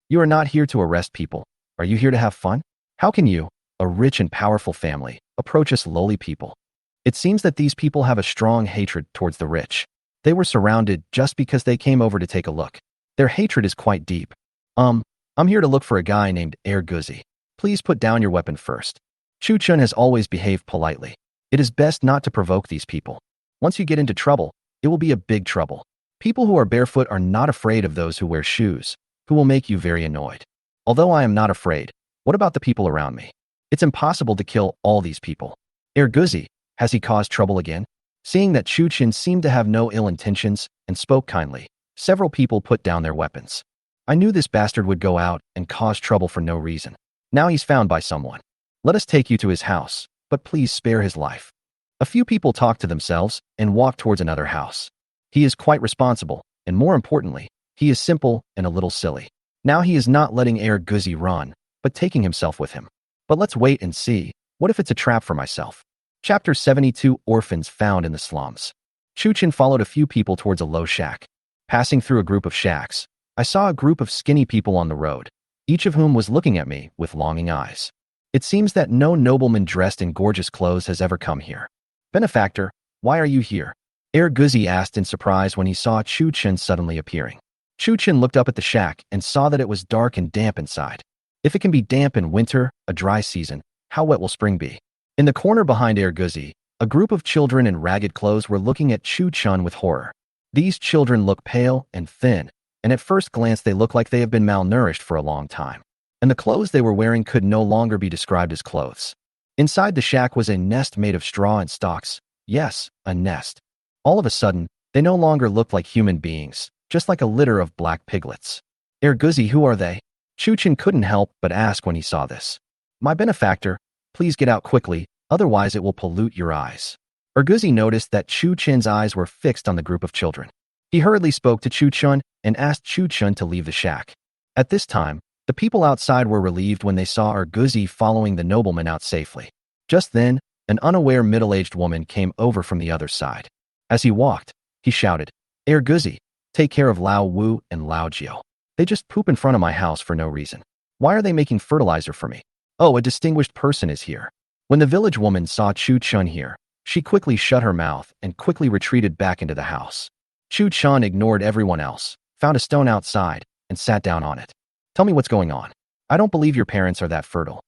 You are not here to arrest people. Are you here to have fun? How can you, a rich and powerful family, approach us lowly people? It seems that these people have a strong hatred towards the rich. They were surrounded just because they came over to take a look. Their hatred is quite deep. I'm here to look for a guy named Guzi. Please put down your weapon first. Chuchen has always behaved politely. It is best not to provoke these people. Once you get into trouble, it will be a big trouble. People who are barefoot are not afraid of those who wear shoes, who will make you very annoyed. Although I am not afraid, what about the people around me? It's impossible to kill all these people. Guzi, has he caused trouble again? Seeing that Chuchen seemed to have no ill intentions and spoke kindly, several people put down their weapons. I knew this bastard would go out and cause trouble for no reason. Now he's found by someone. Let us take you to his house, but please spare his life. A few people talk to themselves and walk towards another house. He is quite responsible, and more importantly, he is simple and a little silly. Now he is not letting Guzi run, but taking himself with him. But let's wait and see. What if it's a trap for myself? Chapter 72, Orphans Found in the Slums. Chuchin followed a few people towards a low shack. Passing through a group of shacks, I saw a group of skinny people on the road, each of whom was looking at me with longing eyes. It seems that no nobleman dressed in gorgeous clothes has ever come here. Benefactor, why are you here? Guzi asked in surprise when he saw Chuchin suddenly appearing. Chuchin looked up at the shack and saw that it was dark and damp inside. If it can be damp in winter, a dry season, how wet will spring be? In the corner behind Guzi, a group of children in ragged clothes were looking at Chuchin with horror. These children look pale and thin, and at first glance they look like they have been malnourished for a long time. And the clothes they were wearing could no longer be described as clothes. Inside the shack was a nest made of straw and stalks. Yes, a nest. All of a sudden, they no longer looked like human beings, just like a litter of black piglets. Guzi, who are they? Chuchin couldn't help but ask when he saw this. My benefactor, please get out quickly, otherwise it will pollute your eyes. Guzi noticed that Chuchin's eyes were fixed on the group of children. He hurriedly spoke to Chuchin and asked Chuchin to leave the shack. At this time, the people outside were relieved when they saw Guzi following the nobleman out safely. Just then, an unaware middle-aged woman came over from the other side. As he walked, he shouted, Guzi, take care of Lao Wu and Lao Jiao. They just poop in front of my house for no reason. Why are they making fertilizer for me? Oh, a distinguished person is here. When the village woman saw Chuchin here, she quickly shut her mouth and quickly retreated back into the house. Chuchin ignored everyone else, found a stone outside, and sat down on it. Tell me what's going on. I don't believe your parents are that fertile.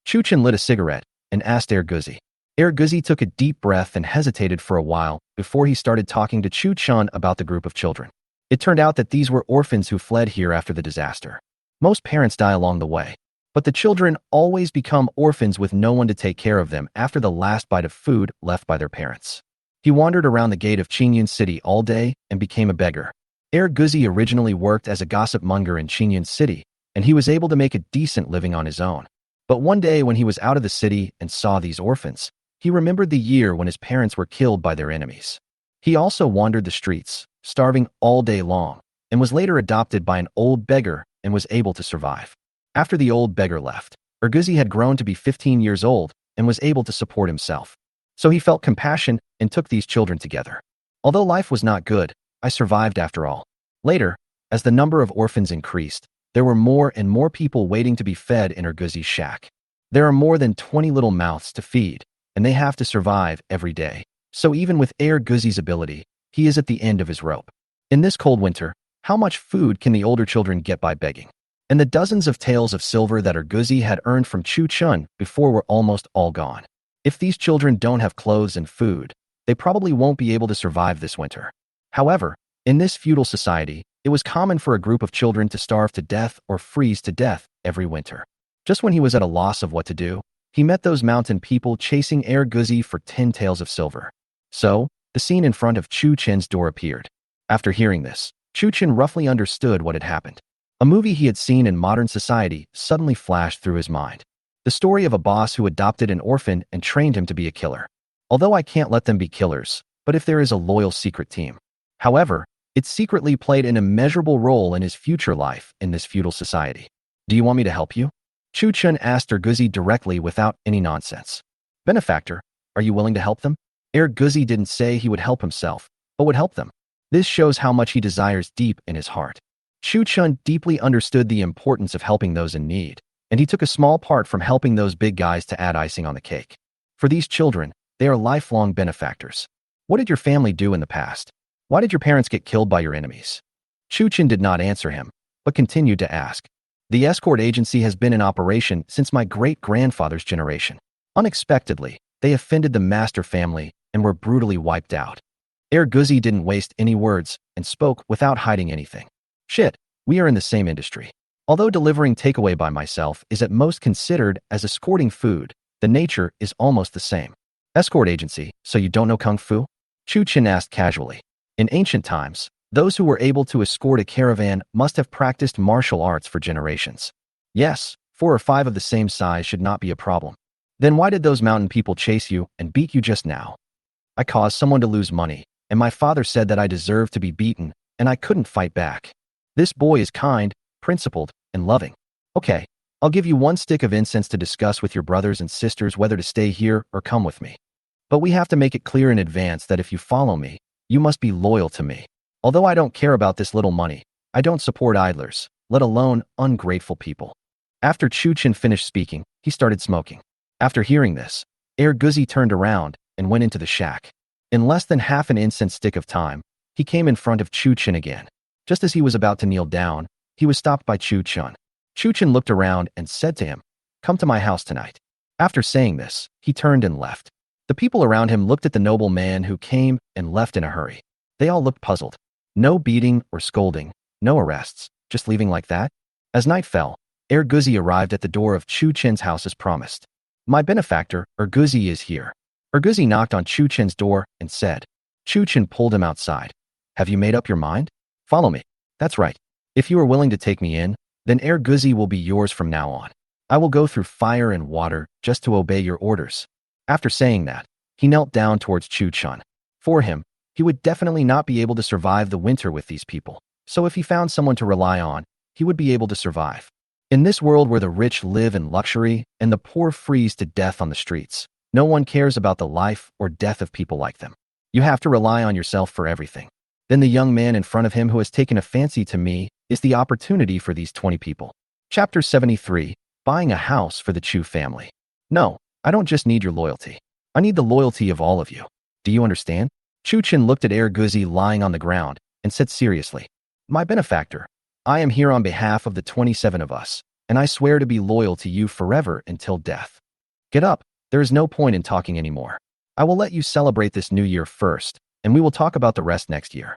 Chuchin lit a cigarette and asked Guzi. Guzi took a deep breath and hesitated for a while before he started talking to Chuchin about the group of children. It turned out that these were orphans who fled here after the disaster. Most parents die along the way, but the children always become orphans with no one to take care of them after the last bite of food left by their parents. He wandered around the gate of Qingyun City all day and became a beggar. Guzi originally worked as a gossip monger in Qingyun City, and he was able to make a decent living on his own. But one day when he was out of the city and saw these orphans, he remembered the year when his parents were killed by their enemies. He also wandered the streets, starving all day long, and was later adopted by an old beggar and was able to survive. After the old beggar left, Guzi had grown to be 15 years old and was able to support himself. So he felt compassion and took these children together. Although life was not good, I survived after all. Later, as the number of orphans increased, there were more and more people waiting to be fed in Guzi's shack. There are more than 20 little mouths to feed, and they have to survive every day. So even with Guzi's ability, he is at the end of his rope. In this cold winter, how much food can the older children get by begging? And the dozens of taels of silver that Guzi had earned from Chuchin before were almost all gone. If these children don't have clothes and food, they probably won't be able to survive this winter. However, in this feudal society, it was common for a group of children to starve to death or freeze to death every winter. Just when he was at a loss of what to do, he met those mountain people chasing Guzi for 10 taels of silver. So, the scene in front of Chuchin's door appeared. After hearing this, Chuchin roughly understood what had happened. A movie he had seen in modern society suddenly flashed through his mind. The story of a boss who adopted an orphan and trained him to be a killer. Although I can't let them be killers, but if there is a loyal secret team. However, it secretly played an immeasurable role in his future life in this feudal society. Do you want me to help you? Chuchin asked Guzi directly without any nonsense. Benefactor, are you willing to help them? Guzi didn't say he would help himself, but would help them. This shows how much he desires deep in his heart. Chuchin deeply understood the importance of helping those in need, and he took a small part from helping those big guys to add icing on the cake. For these children, they are lifelong benefactors. What did your family do in the past? Why did your parents get killed by your enemies? Chuchin did not answer him, but continued to ask. The escort agency has been in operation since my great-grandfather's generation. Unexpectedly, they offended the master family and were brutally wiped out. Guzi didn't waste any words and spoke without hiding anything. Shit, we are in the same industry. Although delivering takeaway by myself is at most considered as escorting food, the nature is almost the same. Escort agency, so you don't know Kung Fu? Chuchin asked casually. In ancient times, those who were able to escort a caravan must have practiced martial arts for generations. Yes, 4 or 5 of the same size should not be a problem. Then why did those mountain people chase you and beat you just now? I caused someone to lose money, and my father said that I deserved to be beaten, and I couldn't fight back. This boy is kind, principled, and loving. Okay, I'll give you 1 stick of incense to discuss with your brothers and sisters whether to stay here or come with me. But we have to make it clear in advance that if you follow me, you must be loyal to me. Although I don't care about this little money, I don't support idlers, let alone ungrateful people. After Chuchin finished speaking, he started smoking. After hearing this, Erguzi turned around and went into the shack. In less than half an incense stick of time, he came in front of Chuchin again. Just as he was about to kneel down, he was stopped by Chuchin. Chuchin looked around and said to him, "Come to my house tonight." After saying this, he turned and left. The people around him looked at the noble man who came and left in a hurry. They all looked puzzled. No beating or scolding, no arrests, just leaving like that? As night fell, Erguzi arrived at the door of Chuchin's house as promised. "My benefactor, Erguzi, is here." Erguzi knocked on Chuchin's door and said. Chuchin pulled him outside. "Have you made up your mind? Follow me." "That's right. If you are willing to take me in, then Erguzi will be yours from now on. I will go through fire and water just to obey your orders." After saying that, he knelt down towards Chuchin. For him, he would definitely not be able to survive the winter with these people, so if he found someone to rely on, he would be able to survive. In this world where the rich live in luxury and the poor freeze to death on the streets, no one cares about the life or death of people like them. You have to rely on yourself for everything. Then the young man in front of him who has taken a fancy to me is the opportunity for these 20 people. Chapter 73, Buying a House for the Chu family. No, I don't just need your loyalty. I need the loyalty of all of you. Do you understand? Chuchin looked at Erguzi lying on the ground and said seriously, "My benefactor, I am here on behalf of the 27 of us, and I swear to be loyal to you forever until death. Get up, there is no point in talking anymore. I will let you celebrate this new year first, and we will talk about the rest next year."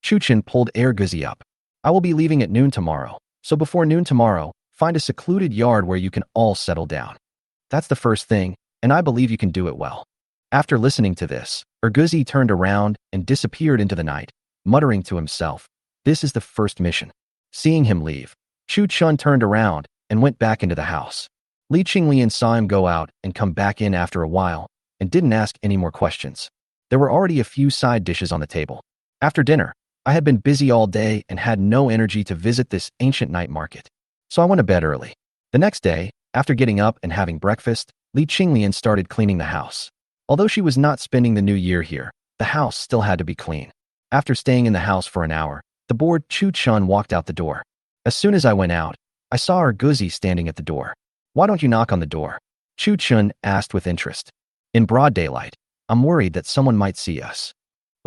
Chuchin pulled Erguzi up. "I will be leaving at noon tomorrow, so before noon tomorrow, find a secluded yard where you can all settle down. That's the first thing, and I believe you can do it well." After listening to this, Erguzi turned around and disappeared into the night, muttering to himself, "This is the first mission." Seeing him leave, Chuchin turned around and went back into the house. Li Qinglian saw him go out and come back in after a while and didn't ask any more questions. There were already a few side dishes on the table. After dinner, I had been busy all day and had no energy to visit this ancient night market, so I went to bed early. The next day, after getting up and having breakfast, Li Qinglian started cleaning the house. Although she was not spending the new year here, the house still had to be clean. After staying in the house for an hour, the bored Chuchin walked out the door. As soon as I went out, I saw Erguzi standing at the door. "Why don't you knock on the door?" Chuchin asked with interest. "In broad daylight, I'm worried that someone might see us."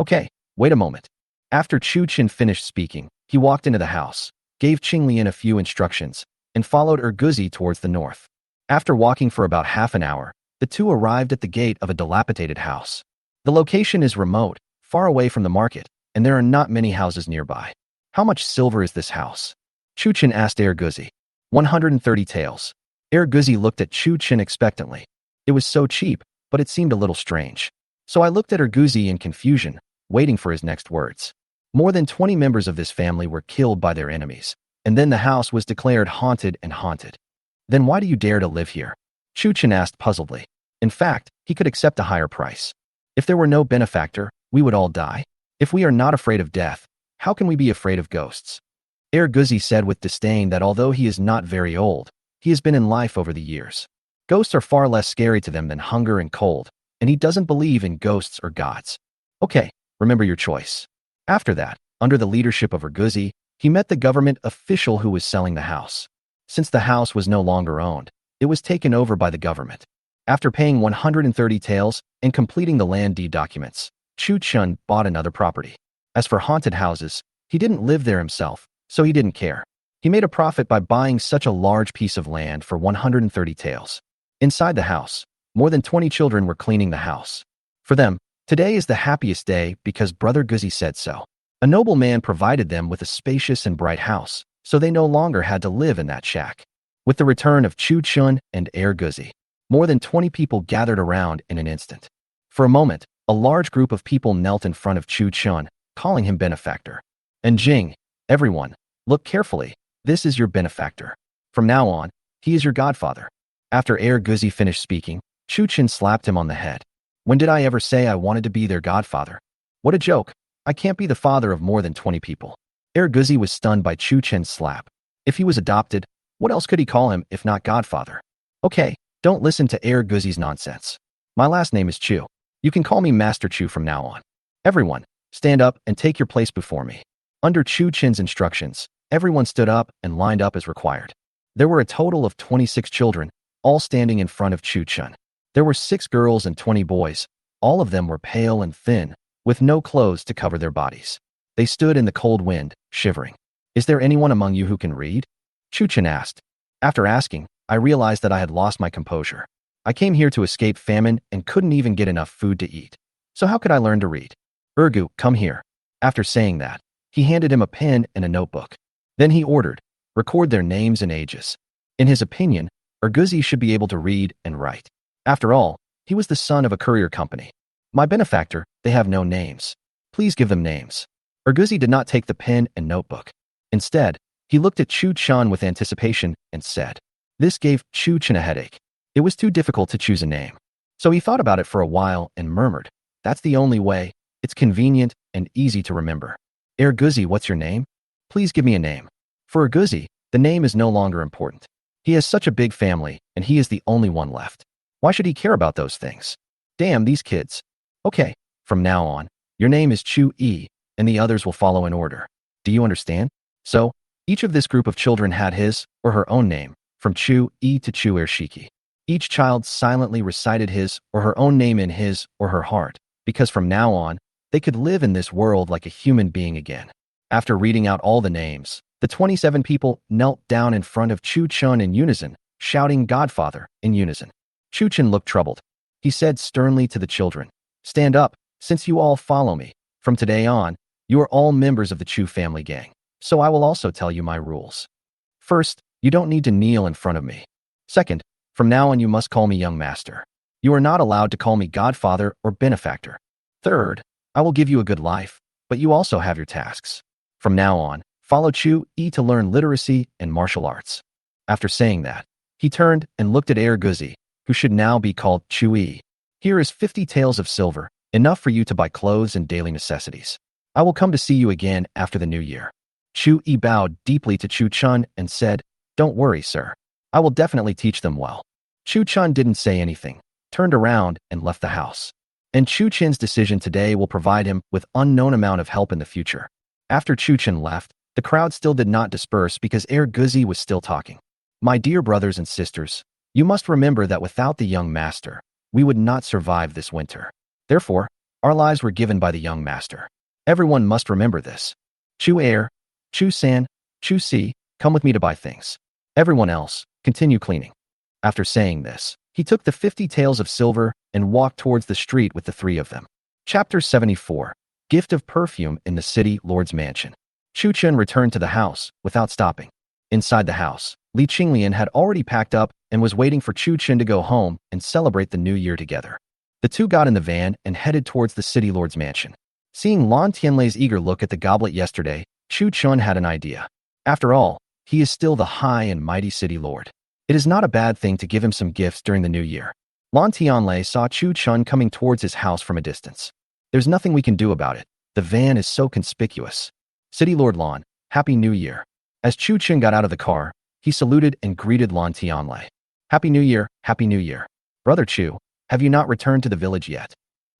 "Okay, wait a moment." After Chuchin finished speaking, he walked into the house, gave Qinglian a few instructions, and followed Erguzi towards the north. After walking for about half an hour, the two arrived at the gate of a dilapidated house. The location is remote, far away from the market, and there are not many houses nearby. "How much silver is this house?" Chuchin asked Erguzi. 130 taels. Erguzi looked at Chuchin expectantly. It was so cheap, but it seemed a little strange. So I looked at Erguzi in confusion, waiting for his next words. More than 20 members of this family were killed by their enemies, and then the house was declared haunted and haunted. "Then why do you dare to live here?" Chuchin asked puzzledly. In fact, he could accept a higher price. "If there were no benefactor, we would all die. If we are not afraid of death, how can we be afraid of ghosts?" Erguzi said with disdain that although he is not very old, he has been in life over the years. Ghosts are far less scary to them than hunger and cold, and he doesn't believe in ghosts or gods. "Okay, remember your choice." After that, under the leadership of Erguzi, he met the government official who was selling the house. Since the house was no longer owned, it was taken over by the government. After paying 130 taels and completing the land deed documents, Chuchin bought another property. As for haunted houses, he didn't live there himself, so he didn't care. He made a profit by buying such a large piece of land for 130 taels. Inside the house, more than 20 children were cleaning the house. For them, today is the happiest day because Brother Guzi said so. A noble man provided them with a spacious and bright house, so they no longer had to live in that shack. With the return of Chuchin and Erguzi, more than 20 people gathered around in an instant. For a moment, a large group of people knelt in front of Chuchin, calling him benefactor. "And Jing, everyone, look carefully, this is your benefactor. From now on, He is your godfather. After Guzi finished speaking, Chu Chen slapped him on the head. When did I ever say I wanted to be their godfather? What a joke. I can't be the father of more than 20 people. Guzi was stunned by Chu Chen's slap. If he was adopted, what else could he call him if not godfather? Okay, don't listen to Guzi's nonsense. My last name is Chu. You can call me Master Chu from now on. Everyone, stand up and take your place before me. Under Chu Chen's instructions, everyone stood up and lined up as required. There were a total of 26 children, all standing in front of Chu Chen. There were 6 girls and 20 boys. All of them were pale and thin, with no clothes to cover their bodies. They stood in the cold wind, shivering. Is there anyone among you who can read? Chu Chen asked. After asking, I realized that I had lost my composure. I came here to escape famine and couldn't even get enough food to eat. So how could I learn to read? Ergu, come here. After saying that, he handed him a pen and a notebook. Then he ordered, record their names and ages. In his opinion, Erguzi should be able to read and write. After all, he was the son of a courier company. My benefactor, they have no names. Please give them names. Erguzi did not take the pen and notebook. Instead, he looked at Chu Chen with anticipation and said, this gave Chu Chen a headache. It was too difficult to choose a name. So he thought about it for a while and murmured, that's the only way. It's convenient and easy to remember. Erguzi, what's your name? Please give me a name. For Erguzi, the name is no longer important. He has such a big family, and he is the only one left. Why should he care about those things? Damn, these kids. Okay, from now on, your name is Chu E, and the others will follow in order. Do you understand? So, each of this group of children had his or her own name, from Chu E to Chu Ershiki. Each child silently recited his or her own name in his or her heart, because from now on, they could live in this world like a human being again. After reading out all the names, the 27 people knelt down in front of Chu Chen in unison, shouting Godfather in unison. Chu Chen looked troubled. He said sternly to the children, stand up, since you all follow me. From today on, you are all members of the Chu family gang, so I will also tell you my rules. First, you don't need to kneel in front of me. Second, from now on you must call me young master. You are not allowed to call me godfather or benefactor. Third, I will give you a good life, but you also have your tasks. From now on, follow Chu E to learn literacy and martial arts. After saying that, he turned and looked at Guzi, who should now be called Chu E. Here is 50 taels of silver, enough for you to buy clothes and daily necessities. I will come to see you again after the new year. Chu E bowed deeply to Chu Chen and said, don't worry, sir. I will definitely teach them well. Chu Chen didn't say anything, turned around and left the house. And Chu Chen's decision today will provide him with unknown amount of help in the future. After Chu Chen left, the crowd still did not disperse because Guzi was still talking. My dear brothers and sisters, you must remember that without the young master, we would not survive this winter. Therefore, our lives were given by the young master. Everyone must remember this. Chu Air, Chu San, Chu Si, come with me to buy things. Everyone else, continue cleaning. After saying this, he took the 50 taels of silver and walked towards the street with the 3 of them. Chapter 74. Gift of Perfume in the City Lord's Mansion. Chu Chen returned to the house without stopping. Inside the house, Li Qinglian had already packed up and was waiting for Chu Chen to go home and celebrate the new year together. The two got in the van and headed towards the City Lord's Mansion. Seeing Lan Tianlei's eager look at the goblet yesterday, Chu Chen had an idea. After all, he is still the high and mighty City Lord. It is not a bad thing to give him some gifts during the new year. Lan Tianlei saw Chu Chen coming towards his house from a distance. There's nothing we can do about it. The van is so conspicuous. City Lord Lan, Happy New Year. As Chu Chen got out of the car, he saluted and greeted Lan Tianlei. Happy New Year, Happy New Year. Brother Chu, have you not returned to the village yet?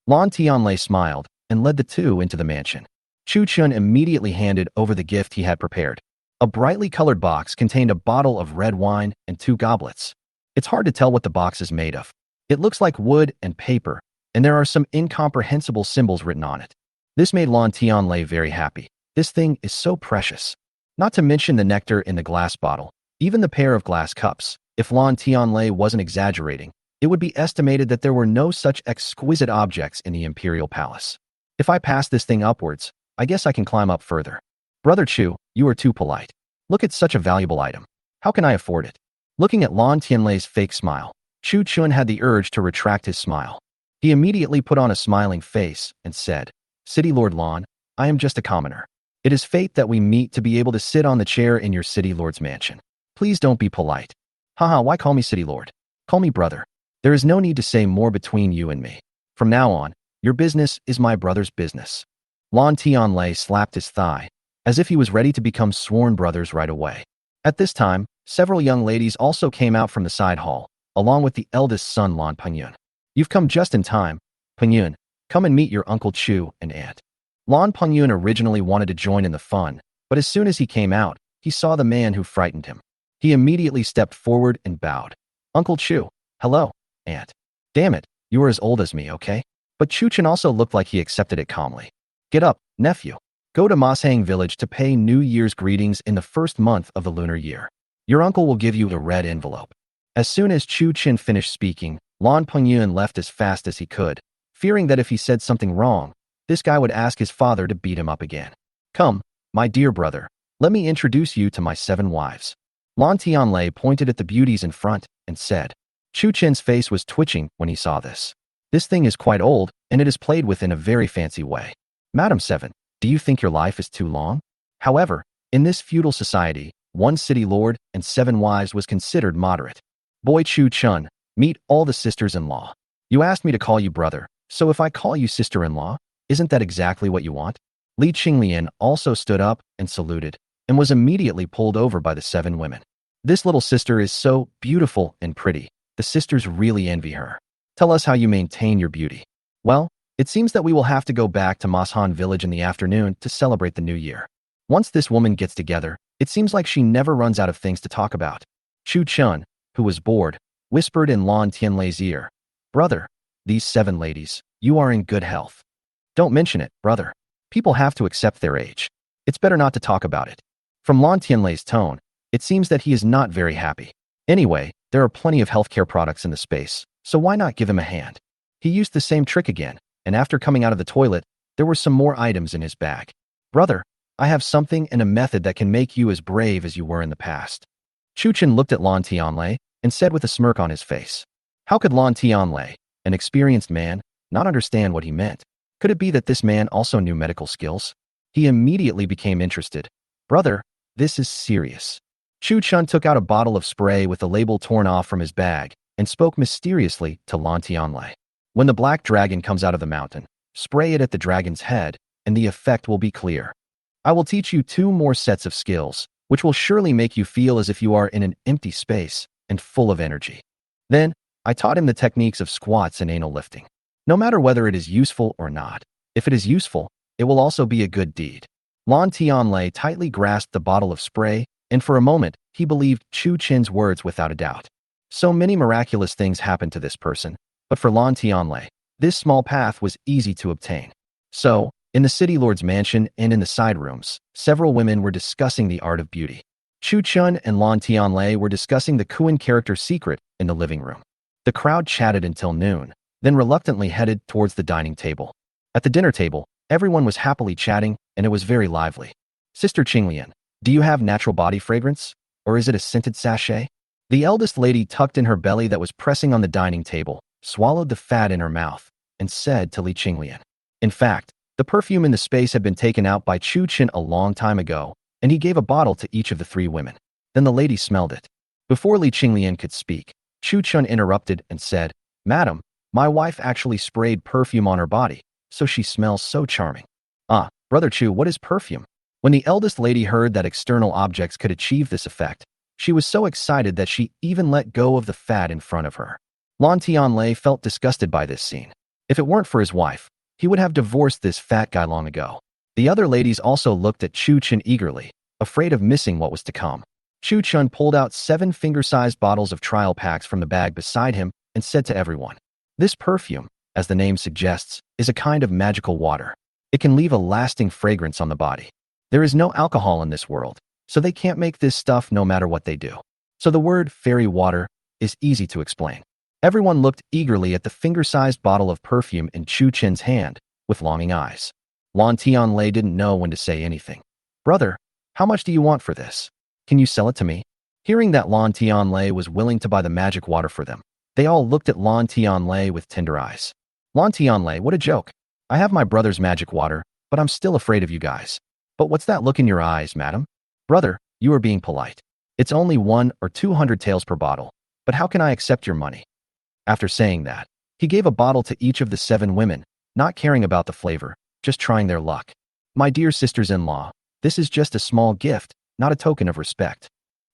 Lan Tianlei smiled and led the two into the mansion. Chu Chen immediately handed over the gift he had prepared. A brightly colored box contained a bottle of red wine and 2 goblets. It's hard to tell what the box is made of. It looks like wood and paper, and there are some incomprehensible symbols written on it. This made Lan Tianlei very happy. This thing is so precious. Not to mention the nectar in the glass bottle, even the pair of glass cups. If Lan Tianlei wasn't exaggerating, it would be estimated that there were no such exquisite objects in the imperial palace. If I pass this thing upwards, I guess I can climb up further. Brother Chu, you are too polite. Look at such a valuable item. How can I afford it? Looking at Lan Tianlei's fake smile, Chu Chen had the urge to retract his smile. He immediately put on a smiling face and said, City Lord Lan, I am just a commoner. It is fate that we meet to be able to sit on the chair in your City Lord's mansion. Please don't be polite. Haha, why call me city lord? Call me brother. There is no need to say more between you and me. From now on, your business is my brother's business. Lon Tianlei slapped his thigh, as if he was ready to become sworn brothers right away. At this time, several young ladies also came out from the side hall, along with the eldest son Lon Pengyun. You've come just in time. Pengyun, come and meet your Uncle Chu and Aunt. Lon Pengyun originally wanted to join in the fun, but as soon as he came out, he saw the man who frightened him. He immediately stepped forward and bowed. Uncle Chu, hello, Aunt. Damn it, you are as old as me, okay? But Chu Chen also looked like he accepted it calmly. Get up, nephew. Go to Mashang village to pay New Year's greetings in the first month of the lunar year. Your uncle will give you a red envelope. As soon as Chu Chen finished speaking, Lon Pengyun left as fast as he could, fearing that if he said something wrong, this guy would ask his father to beat him up again. Come, my dear brother, let me introduce you to my 7 wives. Lon Tianlei pointed at the beauties in front and said. Chu Chen's face was twitching when he saw this. This thing is quite old, and it is played with in a very fancy way. Madam 7, do you think your life is too long? However, in this feudal society, 1 city lord and 7 wives was considered moderate. Boy Chu Chun, meet all the sisters-in-law. You asked me to call you brother, so if I call you sister-in-law, isn't that exactly what you want? Li Qinglian also stood up and saluted, and was immediately pulled over by the 7 women. This little sister is so beautiful and pretty. The sisters really envy her. Tell us how you maintain your beauty. Well, it seems that we will have to go back to Mashan village in the afternoon to celebrate the new year. Once this woman gets together, it seems like she never runs out of things to talk about. Chu Chun, who was bored, whispered in Lon Tianlei's ear. Brother, these 7 ladies, you are in good health. Don't mention it, brother. People have to accept their age. It's better not to talk about it. From Lon Tianlei's tone, it seems that he is not very happy. Anyway, there are plenty of healthcare products in the space, so why not give him a hand? He used the same trick again, and after coming out of the toilet, there were some more items in his bag. Brother, I have something and a method that can make you as brave as you were in the past. Chu Chen looked at Lon Tianlei and said with a smirk on his face. How could Lon Tianlei, an experienced man, not understand what he meant? Could it be that this man also knew medical skills? He immediately became interested. Brother, this is serious. Chu Chun took out a bottle of spray with the label torn off from his bag and spoke mysteriously to Lon Tianlei. When the black dragon comes out of the mountain, spray it at the dragon's head, and the effect will be clear. I will teach you 2 more sets of skills, which will surely make you feel as if you are in an empty space and full of energy. Then, I taught him the techniques of squats and anal lifting. No matter whether it is useful or not, if it is useful, it will also be a good deed. Lon Tianlei tightly grasped the bottle of spray, and for a moment, he believed Chu Chen's words without a doubt. So many miraculous things happened to this person, but for Lon Tianlei, this small path was easy to obtain. So, in the city lord's mansion and in the side rooms, several women were discussing the art of beauty. Chu Chun and Lon Tianlei were discussing the Kuan character secret in the living room. The crowd chatted until noon, then reluctantly headed towards the dining table. At the dinner table, everyone was happily chatting, and it was very lively. Sister Qinglian, do you have natural body fragrance, or is it a scented sachet? The eldest lady tucked in her belly that was pressing on the dining table, swallowed the fat in her mouth, and said to Li Qinglian. In fact, the perfume in the space had been taken out by Chu Chen a long time ago, and he gave a bottle to each of the 3 women. Then the lady smelled it. Before Li Qinglian could speak, Chu Chen interrupted and said, Madam, my wife actually sprayed perfume on her body, so she smells so charming. Ah, Brother Chu, what is perfume? When the eldest lady heard that external objects could achieve this effect, she was so excited that she even let go of the fat in front of her. Lon Tianlei felt disgusted by this scene. If it weren't for his wife, he would have divorced this fat guy long ago. The other ladies also looked at Chu Chen eagerly, afraid of missing what was to come. Chu Chen pulled out 7 finger-sized bottles of trial packs from the bag beside him and said to everyone, This perfume, as the name suggests, is a kind of magical water. It can leave a lasting fragrance on the body. There is no alcohol in this world, so they can't make this stuff no matter what they do. So the word fairy water is easy to explain. Everyone looked eagerly at the finger-sized bottle of perfume in Chu Chen's hand, with longing eyes. Lon Tianlei didn't know when to say anything. Brother, how much do you want for this? Can you sell it to me? Hearing that Lon Tianlei was willing to buy the magic water for them, they all looked at Lon Tianlei with tender eyes. Lon Tianlei, what a joke. I have my brother's magic water, but I'm still afraid of you guys. But what's that look in your eyes, madam? Brother, you are being polite. It's only 1 or 200 taels per bottle, but how can I accept your money? After saying that, he gave a bottle to each of the 7 women, not caring about the flavor, just trying their luck. My dear sisters-in-law, this is just a small gift, not a token of respect.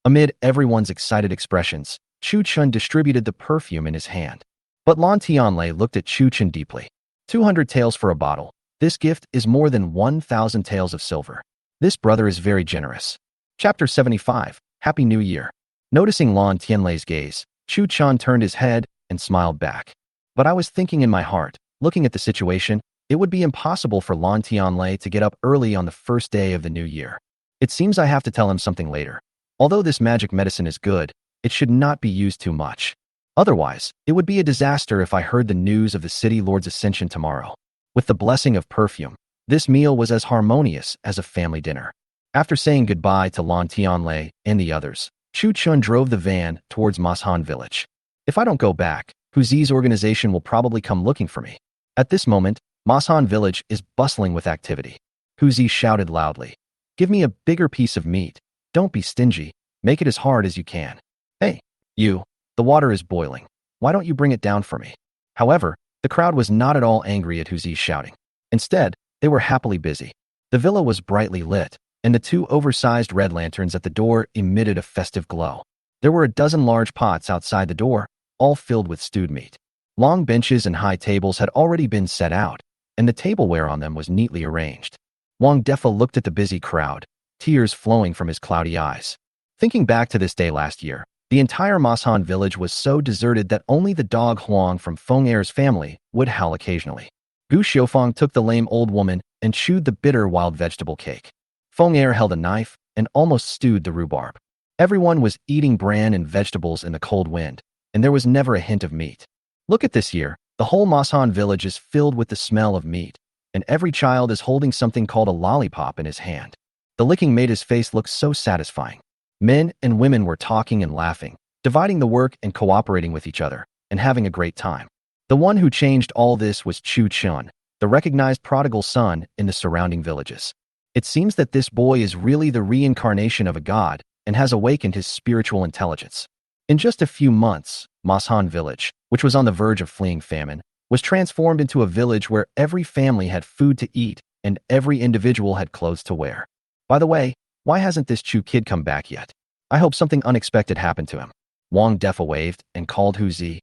Amid everyone's excited expressions, Chu Chun distributed the perfume in his hand. But Lan Tianlei looked at Chu Chun deeply. 200 taels for a bottle. This gift is more than 1,000 taels of silver. This brother is very generous. Chapter 75, Happy New Year. Noticing Lan Tianlei's gaze, Chu Chun turned his head and smiled back. But I was thinking in my heart, looking at the situation, it would be impossible for Lan Tianlei to get up early on the first day of the new year. It seems I have to tell him something later. Although this magic medicine is good, it should not be used too much. Otherwise, it would be a disaster if I heard the news of the city lord's ascension tomorrow. With the blessing of perfume, this meal was as harmonious as a family dinner. After saying goodbye to Lan Tianlei and the others, Chu Chun drove the van towards Mashan village. If I don't go back, Huzi's organization will probably come looking for me. At this moment, Mashan village is bustling with activity. Huzi shouted loudly, "Give me a bigger piece of meat. Don't be stingy. Make it as hard as you can. Hey, you, the water is boiling. Why don't you bring it down for me?" However, the crowd was not at all angry at Huzi's shouting. Instead, they were happily busy. The villa was brightly lit, and the 2 oversized red lanterns at the door emitted a festive glow. There were a dozen large pots outside the door, all filled with stewed meat. Long benches and high tables had already been set out, and the tableware on them was neatly arranged. Wang Defa looked at the busy crowd, tears flowing from his cloudy eyes. Thinking back to this day last year, the entire Mashan village was so deserted that only the dog Huang from Feng Er's family would howl occasionally. Gu Xiufang took the lame old woman and chewed the bitter wild vegetable cake. Feng Er held a knife and almost stewed the rhubarb. Everyone was eating bran and vegetables in the cold wind, and there was never a hint of meat. Look at this year, the whole Mashan village is filled with the smell of meat, and every child is holding something called a lollipop in his hand. The licking made his face look so satisfying. Men and women were talking and laughing, dividing the work and cooperating with each other, and having a great time. The one who changed all this was Chu Chun, the recognized prodigal son in the surrounding villages. It seems that this boy is really the reincarnation of a god and has awakened his spiritual intelligence. In just a few months, Mashan village, which was on the verge of fleeing famine, was transformed into a village where every family had food to eat and every individual had clothes to wear. By the way, why hasn't this Chu kid come back yet? I hope something unexpected happened to him. Wang Defa waved and called Huzi.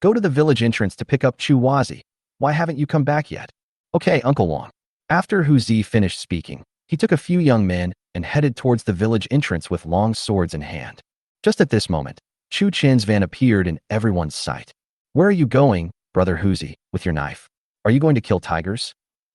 Go to the village entrance to pick up Chu Wazi. Why haven't you come back yet? Okay, Uncle Wang. After Huzi finished speaking, he took a few young men and headed towards the village entrance with long swords in hand. Just at this moment, Chu Chen's van appeared in everyone's sight. Where are you going, Brother Huzi, with your knife? Are you going to kill tigers?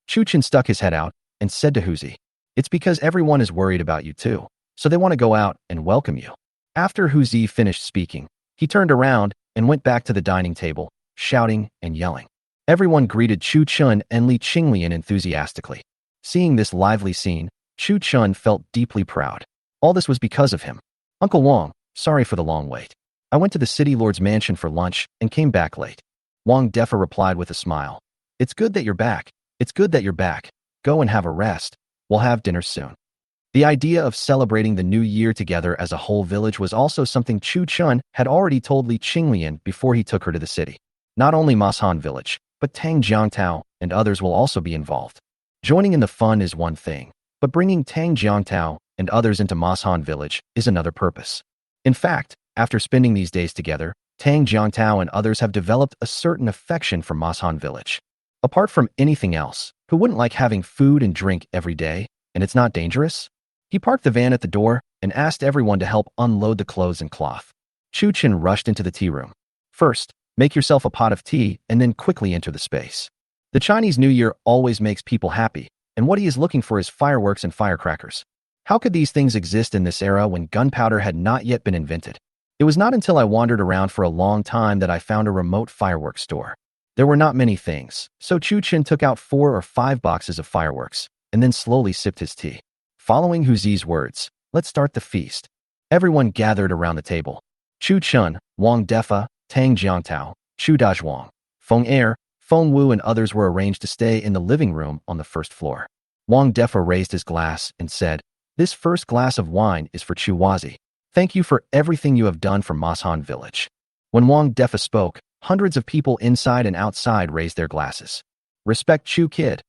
Chu Chen stuck his head out and said to Huzi, it's because everyone is worried about you too, so they want to go out and welcome you. After Huzi finished speaking, he turned around and went back to the dining table, shouting and yelling. Everyone greeted Chu Chun and Li Qinglian enthusiastically. Seeing this lively scene, Chu Chun felt deeply proud. All this was because of him. Uncle Wang, sorry for the long wait. I went to the city lord's mansion for lunch and came back late. Wang Defa replied with a smile. It's good that you're back. It's good that you're back. Go and have a rest. We'll have dinner soon. The idea of celebrating the new year together as a whole village was also something Chu Chun had already told Li Qinglian before he took her to the city. Not only Mashan village, but Tang Jiangtao and others will also be involved. Joining in the fun is one thing, but bringing Tang Jiangtao and others into Mashan village is another purpose. In fact, after spending these days together, Tang Jiangtao and others have developed a certain affection for Mashan village. Apart from anything else, who wouldn't like having food and drink every day, and it's not dangerous? He parked the van at the door and asked everyone to help unload the clothes and cloth. Chu Chen rushed into the tea room. First, make yourself a pot of tea and then quickly enter the space. The Chinese New Year always makes people happy, and what he is looking for is fireworks and firecrackers. How could these things exist in this era when gunpowder had not yet been invented? It was not until I wandered around for a long time that I found a remote fireworks store. There were not many things, so Chu Chen took out 4 or 5 boxes of fireworks, and then slowly sipped his tea. Following Huzi's words, let's start the feast. Everyone gathered around the table. Chu Chun, Wang Defa, Tang Jiangtao, Chu Dazhuang, Feng Er, Feng Wu and others were arranged to stay in the living room on the first floor. Wang Defa raised his glass and said, this first glass of wine is for Chu Wazi. Thank you for everything you have done for Mashan village. When Wang Defa spoke, hundreds of people inside and outside raised their glasses. Respect Chu Kid.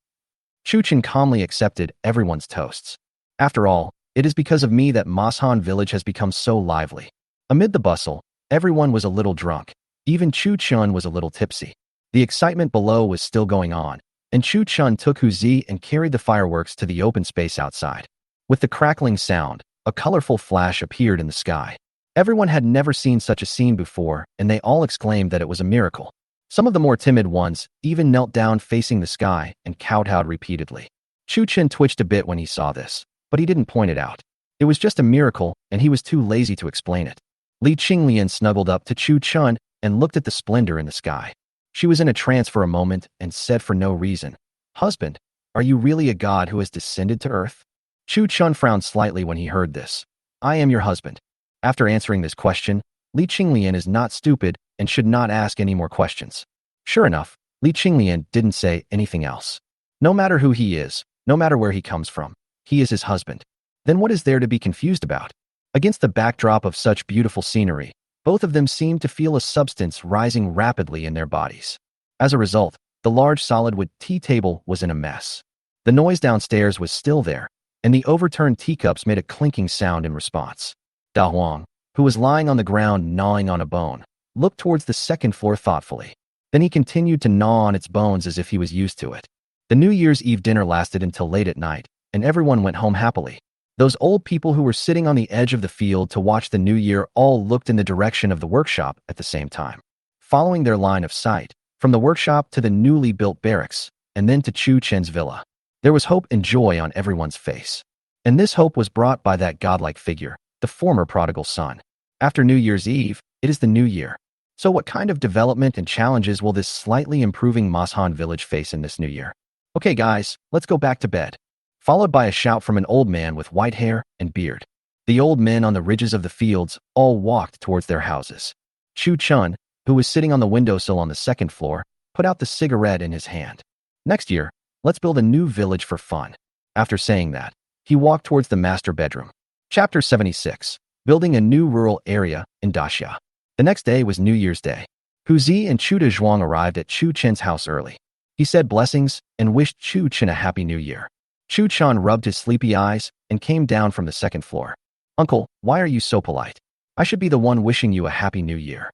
Chu Chen calmly accepted everyone's toasts. After all, it is because of me that Mashan village has become so lively. Amid the bustle, everyone was a little drunk. Even Chu Chun was a little tipsy. The excitement below was still going on, and Chu Chun took Hu Zi and carried the fireworks to the open space outside. With the crackling sound, a colorful flash appeared in the sky. Everyone had never seen such a scene before, and they all exclaimed that it was a miracle. Some of the more timid ones even knelt down facing the sky and kowtowed repeatedly. Chu Chen twitched a bit when he saw this, but he didn't point it out. It was just a miracle, and he was too lazy to explain it. Li Qinglian snuggled up to Chu Chun and looked at the splendor in the sky. She was in a trance for a moment and said for no reason, "Husband, are you really a god who has descended to earth?" Chu Chun frowned slightly when he heard this. "I am your husband." After answering this question, Li Qinglian is not stupid and should not ask any more questions. Sure enough, Li Qinglian didn't say anything else. No matter who he is, no matter where he comes from, he is his husband. Then what is there to be confused about? Against the backdrop of such beautiful scenery, both of them seemed to feel a substance rising rapidly in their bodies. As a result, the large solid wood tea table was in a mess. The noise downstairs was still there, and the overturned teacups made a clinking sound in response. Da Huang, who was lying on the ground gnawing on a bone, looked towards the second floor thoughtfully. Then he continued to gnaw on its bones as if he was used to it. The New Year's Eve dinner lasted until late at night, and everyone went home happily. Those old people who were sitting on the edge of the field to watch the new year all looked in the direction of the workshop at the same time. Following their line of sight, from the workshop to the newly built barracks, and then to Chu Chen's villa, there was hope and joy on everyone's face. And this hope was brought by that godlike figure, the former prodigal son. After New Year's Eve, it is the new year. So what kind of development and challenges will this slightly improving Mashan village face in this new year? Okay guys, let's go back to bed. Followed by a shout from an old man with white hair and beard. The old men on the ridges of the fields all walked towards their houses. Chu Chun, who was sitting on the windowsill on the second floor, put out the cigarette in his hand. Next year, let's build a new village for fun. After saying that, he walked towards the master bedroom. Chapter 76. Building a new rural area in Daxia. The next day was New Year's Day. Hu Zi and Chu Dezhuang arrived at Chu Chen's house early. He said blessings and wished Chu Chen a happy new year. Chu Chan rubbed his sleepy eyes and came down from the second floor. "Uncle, why are you so polite? I should be the one wishing you a happy new year."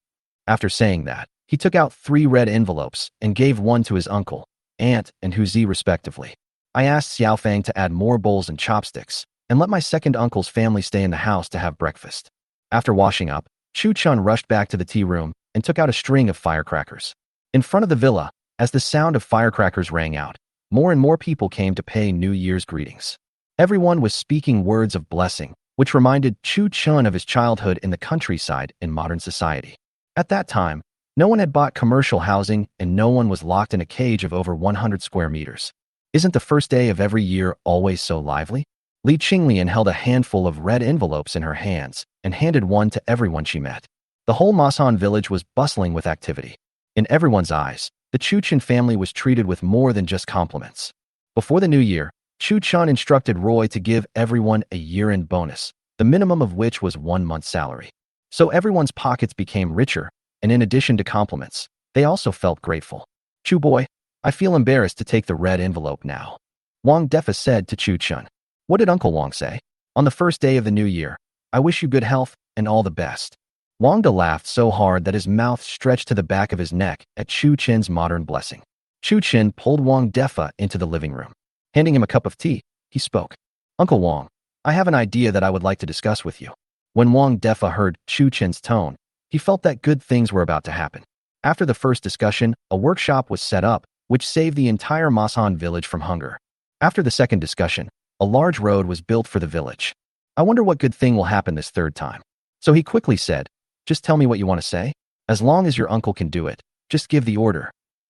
After saying that, he took out 3 red envelopes and gave one to his uncle, aunt, and Hu Zi respectively. "I asked Xiaofang to add more bowls and chopsticks, and let my second uncle's family stay in the house to have breakfast." After washing up, Chu Chun rushed back to the tea room and took out a string of firecrackers. In front of the villa, as the sound of firecrackers rang out, more and more people came to pay New Year's greetings. Everyone was speaking words of blessing, which reminded Chu Chun of his childhood in the countryside in modern society. At that time, no one had bought commercial housing and no one was locked in a cage of over 100 square meters. Isn't the first day of every year always so lively? Li Qinglian held a handful of red envelopes in her hands and handed one to everyone she met. The whole Masan village was bustling with activity. In everyone's eyes, the Chu Chen family was treated with more than just compliments. Before the new year, Chu Chun instructed Roy to give everyone a year-end bonus, the minimum of which was 1 month's salary. So everyone's pockets became richer, and in addition to compliments, they also felt grateful. "Chu boy, I feel embarrassed to take the red envelope now," Wang Defa said to Chu Chun. "What did Uncle Wang say?" "On the first day of the new year, I wish you good health and all the best." Wang De laughed so hard that his mouth stretched to the back of his neck at Chu Chen's modern blessing. Chu Chen pulled Wang Defa into the living room. Handing him a cup of tea, he spoke. "Uncle Wang, I have an idea that I would like to discuss with you." When Wang Defa heard Chu Chen's tone, he felt that good things were about to happen. After the first discussion, a workshop was set up, which saved the entire Masan village from hunger. After the second discussion, a large road was built for the village. "I wonder what good thing will happen this third time." So he quickly said, "Just tell me what you want to say. As long as your uncle can do it, just give the order."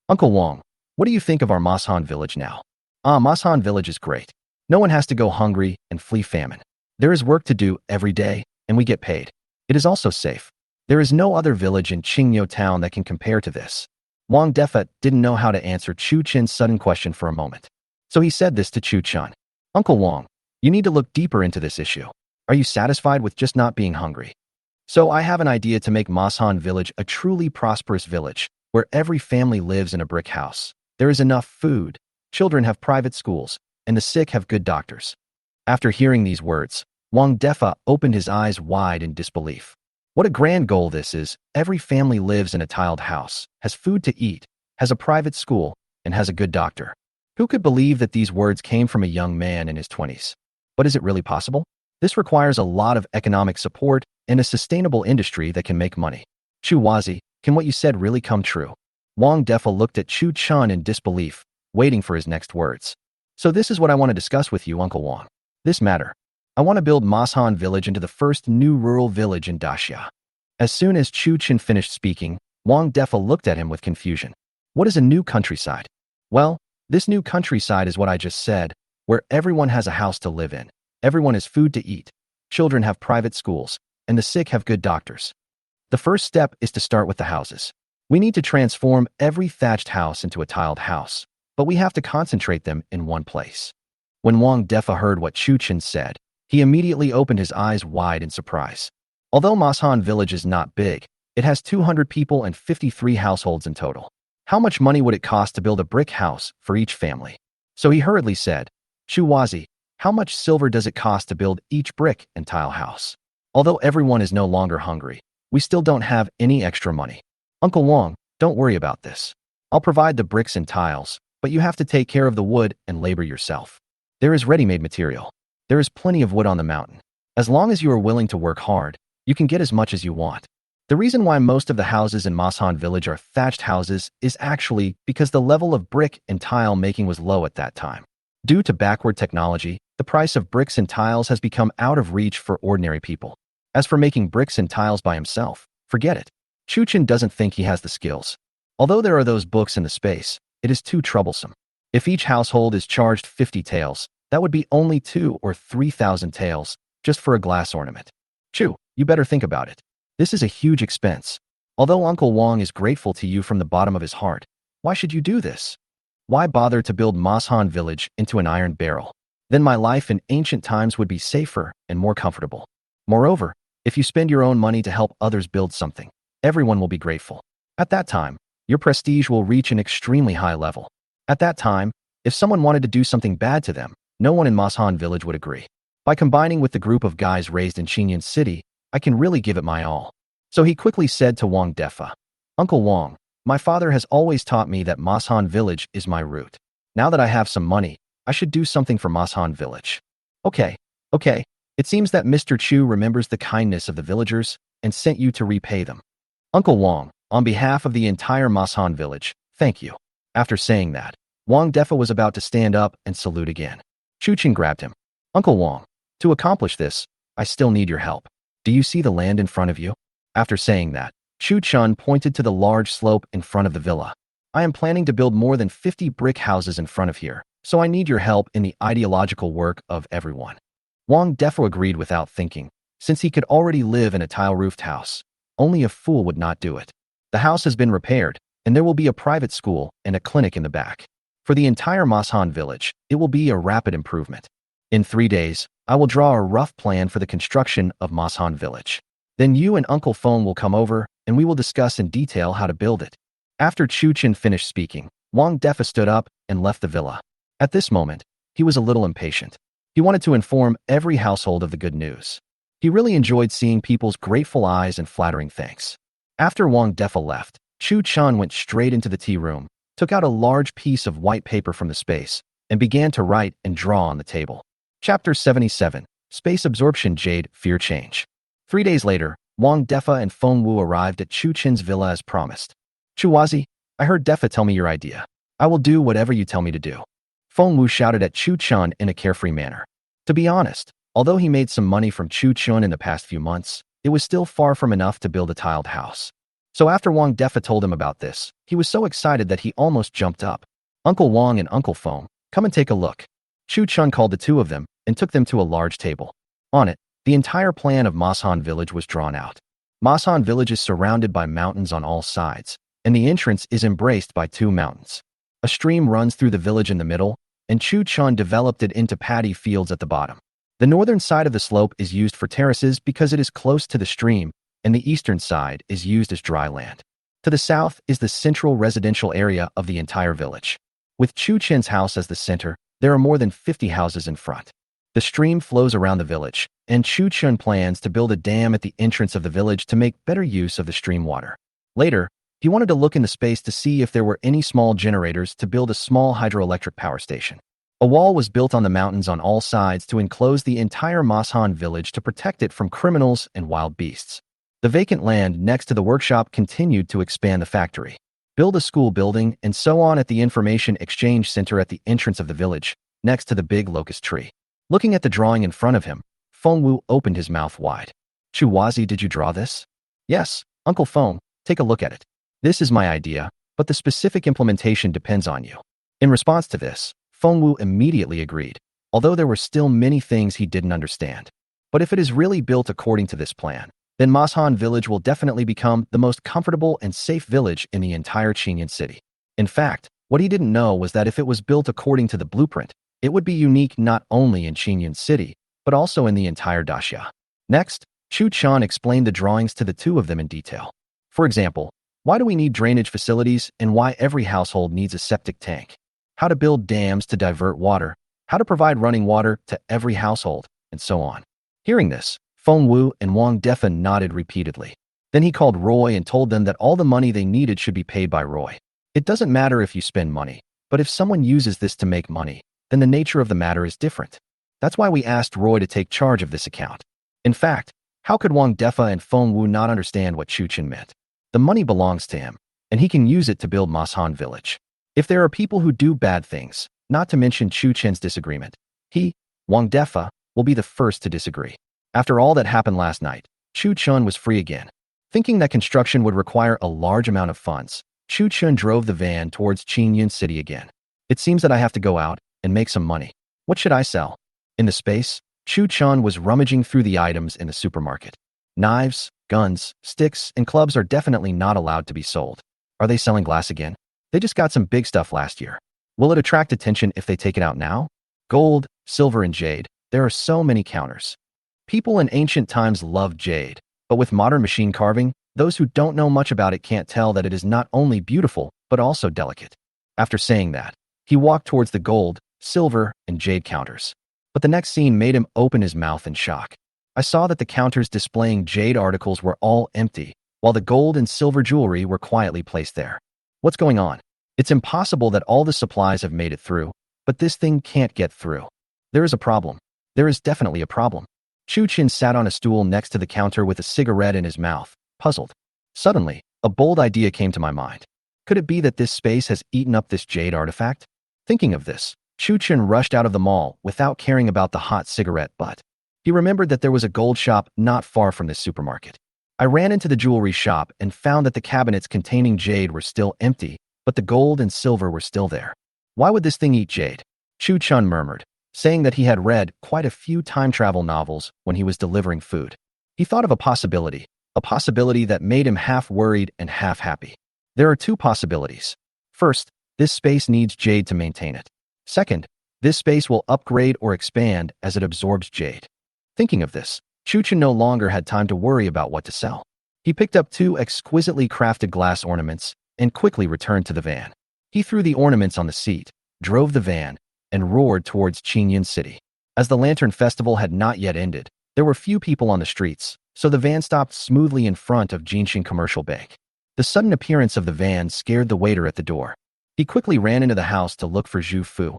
"Uncle Wang, what do you think of our Masan village now?" Masan village is great. No one has to go hungry and flee famine. There is work to do every day, and we get paid. It is also safe. There is no other village in Qingyou town that can compare to this." Wang Defa didn't know how to answer Chu Chen's sudden question for a moment. So he said this to Chu Chun. "Uncle Wang, you need to look deeper into this issue. Are you satisfied with just not being hungry? So I have an idea to make Mashan Village a truly prosperous village, where every family lives in a brick house. There is enough food, children have private schools, and the sick have good doctors. After hearing these words, Wang Defa opened his eyes wide in disbelief. What a grand goal this is. Every family lives in a tiled house, has food to eat, has a private school, and has a good doctor. Who could believe that these words came from a young man in his 20s? But is it really possible? This requires a lot of economic support and a sustainable industry that can make money. Chu Wazi, can what you said really come true? Wang Defa looked at Chu Chun in disbelief, waiting for his next words. So this is what I want to discuss with you, Uncle Wang. This matter. I want to build Mashan Village into the first new rural village in Daxia. As soon as Chu Chun finished speaking, Wang Defa looked at him with confusion. What is a new countryside? Well, this new countryside is what I just said, where everyone has a house to live in, everyone has food to eat, children have private schools, and the sick have good doctors. The first step is to start with the houses. We need to transform every thatched house into a tiled house, but we have to concentrate them in one place. When Wang Defa heard what Chu Chun said, he immediately opened his eyes wide in surprise. Although Mashan Village is not big, it has 200 people and 53 households in total. How much money would it cost to build a brick house for each family? So he hurriedly said, Chu Wazi, how much silver does it cost to build each brick and tile house? Although everyone is no longer hungry, we still don't have any extra money. Uncle Wang, don't worry about this. I'll provide the bricks and tiles, but you have to take care of the wood and labor yourself. There is ready-made material. There is plenty of wood on the mountain. As long as you are willing to work hard, you can get as much as you want. The reason why most of the houses in Mashan Village are thatched houses is actually because the level of brick and tile making was low at that time. Due to backward technology, the price of bricks and tiles has become out of reach for ordinary people. As for making bricks and tiles by himself, forget it. Chu Chun doesn't think he has the skills. Although there are those books in the space, it is too troublesome. If each household is charged 50 taels, that would be only 2 or 3,000 taels just for a glass ornament. Chu, you better think about it. This is a huge expense. Although Uncle Wang is grateful to you from the bottom of his heart, why should you do this? Why bother to build Mashan Village into an iron barrel? Then my life in ancient times would be safer and more comfortable. Moreover, if you spend your own money to help others build something, everyone will be grateful. At that time, your prestige will reach an extremely high level. At that time, if someone wanted to do something bad to them, no one in Mashan Village would agree. By combining with the group of guys raised in Qinyan City, I can really give it my all. So he quickly said to Wang Defa, Uncle Wang, my father has always taught me that Mashan Village is my root. Now that I have some money, I should do something for Mashan Village. Okay. It seems that Mr. Chu remembers the kindness of the villagers and sent you to repay them. Uncle Wang, on behalf of the entire Mashan Village, thank you. After saying that, Wang Defa was about to stand up and salute again. Chu Chun grabbed him. Uncle Wang, to accomplish this, I still need your help. Do you see the land in front of you? After saying that, Chu Chun pointed to the large slope in front of the villa. I am planning to build more than 50 brick houses in front of here, so I need your help in the ideological work of everyone. Wang Defa agreed without thinking, since he could already live in a tile-roofed house. Only a fool would not do it. The house has been repaired, and there will be a private school and a clinic in the back. For the entire Mashan Village, it will be a rapid improvement. In 3 days, I will draw a rough plan for the construction of Mashan Village. Then you and Uncle Feng will come over, and we will discuss in detail how to build it. After Chu Chun finished speaking, Wang Defa stood up and left the villa. At this moment, he was a little impatient. He wanted to inform every household of the good news. He really enjoyed seeing people's grateful eyes and flattering thanks. After Wang Defa left, Chu Chun went straight into the tea room, took out a large piece of white paper from the space, and began to write and draw on the table. Chapter 77, Space Absorption Jade, Fear Change. 3 days later, Wang Defa and Feng Wu arrived at Chu Chun's villa as promised. Chu Wazi, I heard Defa tell me your idea. I will do whatever you tell me to do. Feng Wu shouted at Chu Chun in a carefree manner. To be honest, although he made some money from Chu Chun in the past few months, it was still far from enough to build a tiled house. So after Wang Defa told him about this, he was so excited that he almost jumped up. Uncle Wang and Uncle Feng, come and take a look. Chu Chun called the two of them and took them to a large table. On it, the entire plan of Mashan Village was drawn out. Mashan Village is surrounded by mountains on all sides, and the entrance is embraced by 2 mountains. A stream runs through the village in the middle, and Chu Chun developed it into paddy fields at the bottom. The northern side of the slope is used for terraces because it is close to the stream, and the eastern side is used as dry land. To the south is the central residential area of the entire village. With Chu Chen's house as the center, there are more than 50 houses in front. The stream flows around the village, and Chu Chen plans to build a dam at the entrance of the village to make better use of the stream water. Later, he wanted to look in the space to see if there were any small generators to build a small hydroelectric power station. A wall was built on the mountains on all sides to enclose the entire Mashan village to protect it from criminals and wild beasts. The vacant land next to the workshop continued to expand the factory, build a school building, and so on at the information exchange center at the entrance of the village, next to the big locust tree. Looking at the drawing in front of him, Feng Wu opened his mouth wide. Chu Wazi, did you draw this? Yes, Uncle Feng, take a look at it. This is my idea, but the specific implementation depends on you. In response to this, Feng Wu immediately agreed, although there were still many things he didn't understand. But if it is really built according to this plan, then Mashan village will definitely become the most comfortable and safe village in the entire Qingyun city. In fact, what he didn't know was that if it was built according to the blueprint, it would be unique not only in Qingyun city, but also in the entire daxia. Next, Chu Chan explained the drawings to the two of them in detail. For example, why do we need drainage facilities and why every household needs a septic tank? How to build dams to divert water, how to provide running water to every household, and so on. Hearing this, Feng Wu and Wang Defa nodded repeatedly. Then he called Roy and told them that all the money they needed should be paid by Roy. It doesn't matter if you spend money, but if someone uses this to make money, then the nature of the matter is different. That's why we asked Roy to take charge of this account. In fact, how could Wang Defa and Feng Wu not understand what Chu Chen meant? The money belongs to him, and he can use it to build Mashan village. If there are people who do bad things, not to mention Chu Chen's disagreement, he, Wang Defa, will be the first to disagree. After all that happened last night, Chu Chen was free again. Thinking that construction would require a large amount of funds, Chu Chen drove the van towards Qingyun city again. It seems that I have to go out and make some money. What should I sell? In the space, Chu Chen was rummaging through the items in the supermarket. Knives, guns, sticks, and clubs are definitely not allowed to be sold. Are they selling glass again? They just got some big stuff last year. Will it attract attention if they take it out now? Gold, silver, and jade. There are so many counters. People in ancient times loved jade, but with modern machine carving, those who don't know much about it can't tell that it is not only beautiful, but also delicate. After saying that, he walked towards the gold, silver, and jade counters. But the next scene made him open his mouth in shock. I saw that the counters displaying jade articles were all empty, while the gold and silver jewelry were quietly placed there. What's going on? It's impossible that all the supplies have made it through, but this thing can't get through. There is a problem. There is definitely a problem. Chu Chen sat on a stool next to the counter with a cigarette in his mouth, puzzled. Suddenly, a bold idea came to my mind. Could it be that this space has eaten up this jade artifact? Thinking of this, Chu Chen rushed out of the mall without caring about the hot cigarette butt. He remembered that there was a gold shop not far from this supermarket. I ran into the jewelry shop and found that the cabinets containing jade were still empty, but the gold and silver were still there. Why would this thing eat jade? Chu Chen murmured, saying that he had read quite a few time travel novels when he was delivering food. He thought of a possibility that made him half worried and half happy. There are two possibilities. First, this space needs jade to maintain it. Second, this space will upgrade or expand as it absorbs jade. Thinking of this, Chu Chen no longer had time to worry about what to sell. He picked up two exquisitely crafted glass ornaments and quickly returned to the van. He threw the ornaments on the seat, drove the van, and roared towards Qingyun city. As the Lantern Festival had not yet ended, there were few people on the streets, so the van stopped smoothly in front of Jinxing Commercial Bank. The sudden appearance of the van scared the waiter at the door. He quickly ran into the house to look for Zhu Fu.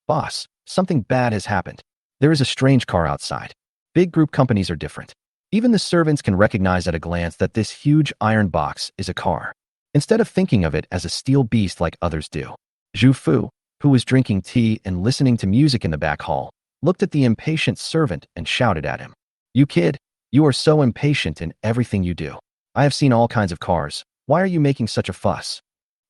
Boss, something bad has happened. There is a strange car outside. Big group companies are different. Even the servants can recognize at a glance that this huge iron box is a car, instead of thinking of it as a steel beast like others do. Zhu Fu, who was drinking tea and listening to music in the back hall, looked at the impatient servant and shouted at him. You kid, you are so impatient in everything you do. I have seen all kinds of cars. Why are you making such a fuss?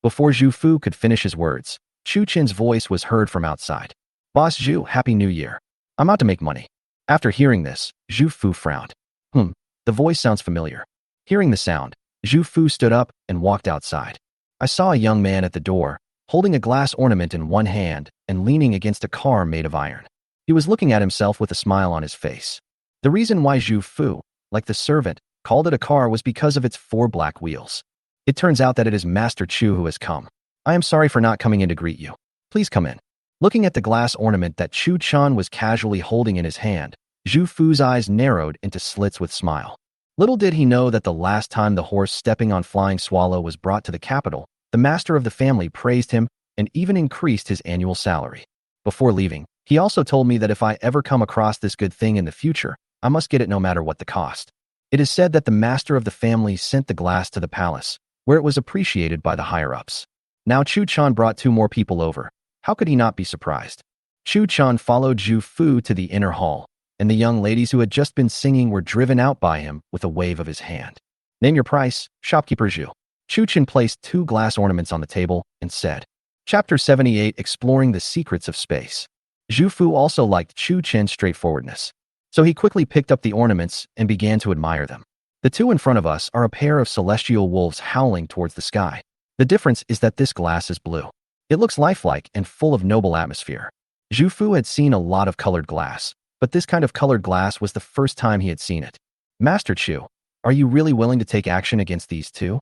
Before Zhu Fu could finish his words, Chu Chen's voice was heard from outside. Boss Zhu, Happy New Year. I'm out to make money. After hearing this, Zhu Fu frowned. The voice sounds familiar. Hearing the sound, Zhu Fu stood up and walked outside. I saw a young man at the door, holding a glass ornament in one hand and leaning against a car made of iron. He was looking at himself with a smile on his face. The reason why Zhu Fu, like the servant, called it a car was because of its 4 black wheels. It turns out that it is Master Chu who has come. I am sorry for not coming in to greet you. Please come in. Looking at the glass ornament that Chu Chan was casually holding in his hand, Zhu Fu's eyes narrowed into slits with smile. Little did he know that the last time the horse stepping on Flying Swallow was brought to the capital, the master of the family praised him and even increased his annual salary. Before leaving, he also told me that if I ever come across this good thing in the future, I must get it no matter what the cost. It is said that the master of the family sent the glass to the palace, where it was appreciated by the higher-ups. Now Chu Chan brought 2 more people over. How could he not be surprised? Chu Chan followed Zhu Fu to the inner hall, and the young ladies who had just been singing were driven out by him with a wave of his hand. Name your price, shopkeeper Zhu. Chu Chan placed 2 glass ornaments on the table and said. Chapter 78, Exploring the Secrets of Space. Zhu Fu also liked Chu Chen's straightforwardness, so he quickly picked up the ornaments and began to admire them. The 2 in front of us are a pair of celestial wolves howling towards the sky. The difference is that this glass is blue. It looks lifelike and full of noble atmosphere. Zhu Fu had seen a lot of colored glass, but this kind of colored glass was the first time he had seen it. Master Chu, are you really willing to take action against these 2?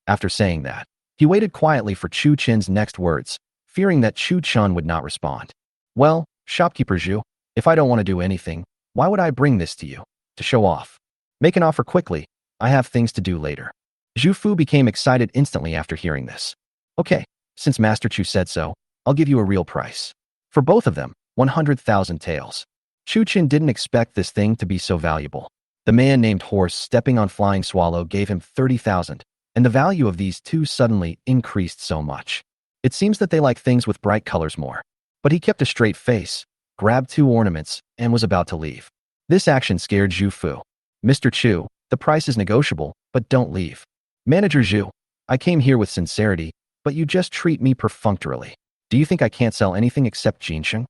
After saying that, he waited quietly for Chu Chen's next words, fearing that Chu Chan would not respond. Well, shopkeeper Zhu, if I don't want to do anything, why would I bring this to you? To show off. Make an offer quickly. I have things to do later. Zhu Fu became excited instantly after hearing this. Okay, since Master Chu said so, I'll give you a real price. For both of them, 100,000 taels. Chu Chen didn't expect this thing to be so valuable. The man named Horse stepping on Flying Swallow gave him 30,000, and the value of these 2 suddenly increased so much. It seems that they like things with bright colors more. But he kept a straight face, grabbed 2 ornaments, and was about to leave. This action scared Zhu Fu. Mr. Chu, the price is negotiable, but don't leave. Manager Zhu, I came here with sincerity, but you just treat me perfunctorily. Do you think I can't sell anything except ginseng?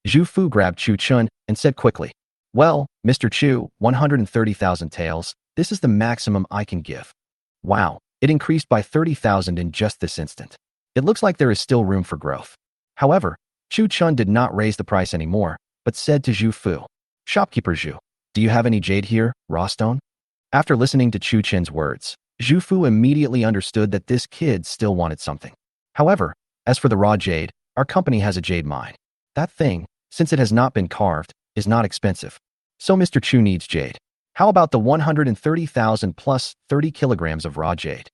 Zhu Fu grabbed Chu Chun and said quickly, Well, Mr. Chu, 130,000 taels, this is the maximum I can give. Wow, it increased by 30,000 in just this instant. It looks like there is still room for growth. However, Chu Chun did not raise the price anymore, but said to Zhu Fu, Shopkeeper Zhu, do you have any jade here, raw stone? After listening to Chu Chen's words, Zhu Fu immediately understood that this kid still wanted something. However, as for the raw jade, our company has a jade mine. That thing, since it has not been carved, is not expensive. So Mr. Chu needs jade. How about the 130,000 plus 30 kilograms of raw jade?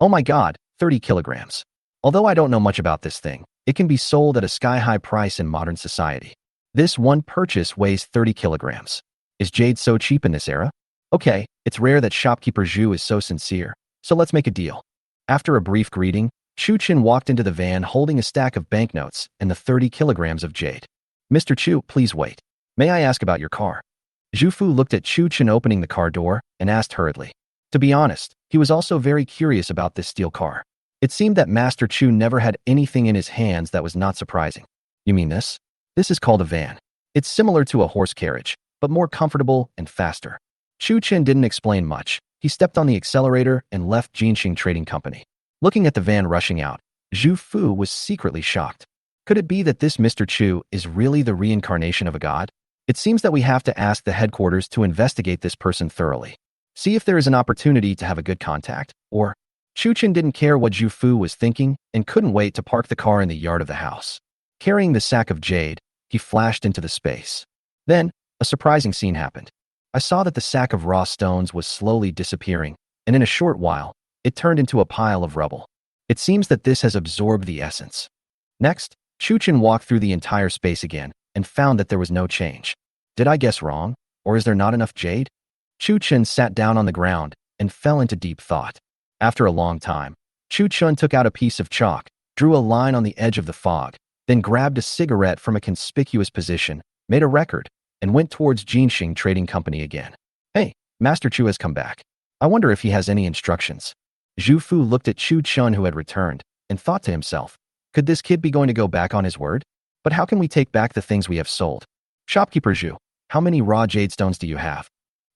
Oh my god, 30 kilograms. Although I don't know much about this thing, it can be sold at a sky-high price in modern society. This one purchase weighs 30 kilograms. Is jade so cheap in this era? Okay, it's rare that shopkeeper Zhu is so sincere, so let's make a deal. After a brief greeting, Chu Chin walked into the van holding a stack of banknotes and the 30 kilograms of jade. Mr. Chu, please wait. May I ask about your car? Zhu Fu looked at Chu Chin opening the car door and asked hurriedly. To be honest, he was also very curious about this steel car. It seemed that Master Chu never had anything in his hands that was not surprising. You mean this? This is called a van. It's similar to a horse carriage, but more comfortable and faster. Chu Chin didn't explain much. He stepped on the accelerator and left Jinxing Trading Company. Looking at the van rushing out, Zhu Fu was secretly shocked. Could it be that this Mr. Chu is really the reincarnation of a god? It seems that we have to ask the headquarters to investigate this person thoroughly. See if there is an opportunity to have a good contact, or... Chu Chin didn't care what Zhu Fu was thinking and couldn't wait to park the car in the yard of the house. Carrying the sack of jade, he flashed into the space. Then, a surprising scene happened. I saw that the sack of raw stones was slowly disappearing, and in a short while, it turned into a pile of rubble. It seems that this has absorbed the essence. Next, Chu Chin walked through the entire space again and found that there was no change. Did I guess wrong, or is there not enough jade? Chu Chin sat down on the ground and fell into deep thought. After a long time, Chu Chun took out a piece of chalk, drew a line on the edge of the fog, then grabbed a cigarette from a conspicuous position, made a record, and went towards Jinxing Trading Company again. Hey, Master Chu has come back. I wonder if he has any instructions. Zhu Fu looked at Chu Chun who had returned, and thought to himself, could this kid be going to go back on his word? But how can we take back the things we have sold? Shopkeeper Zhu, how many raw jade stones do you have?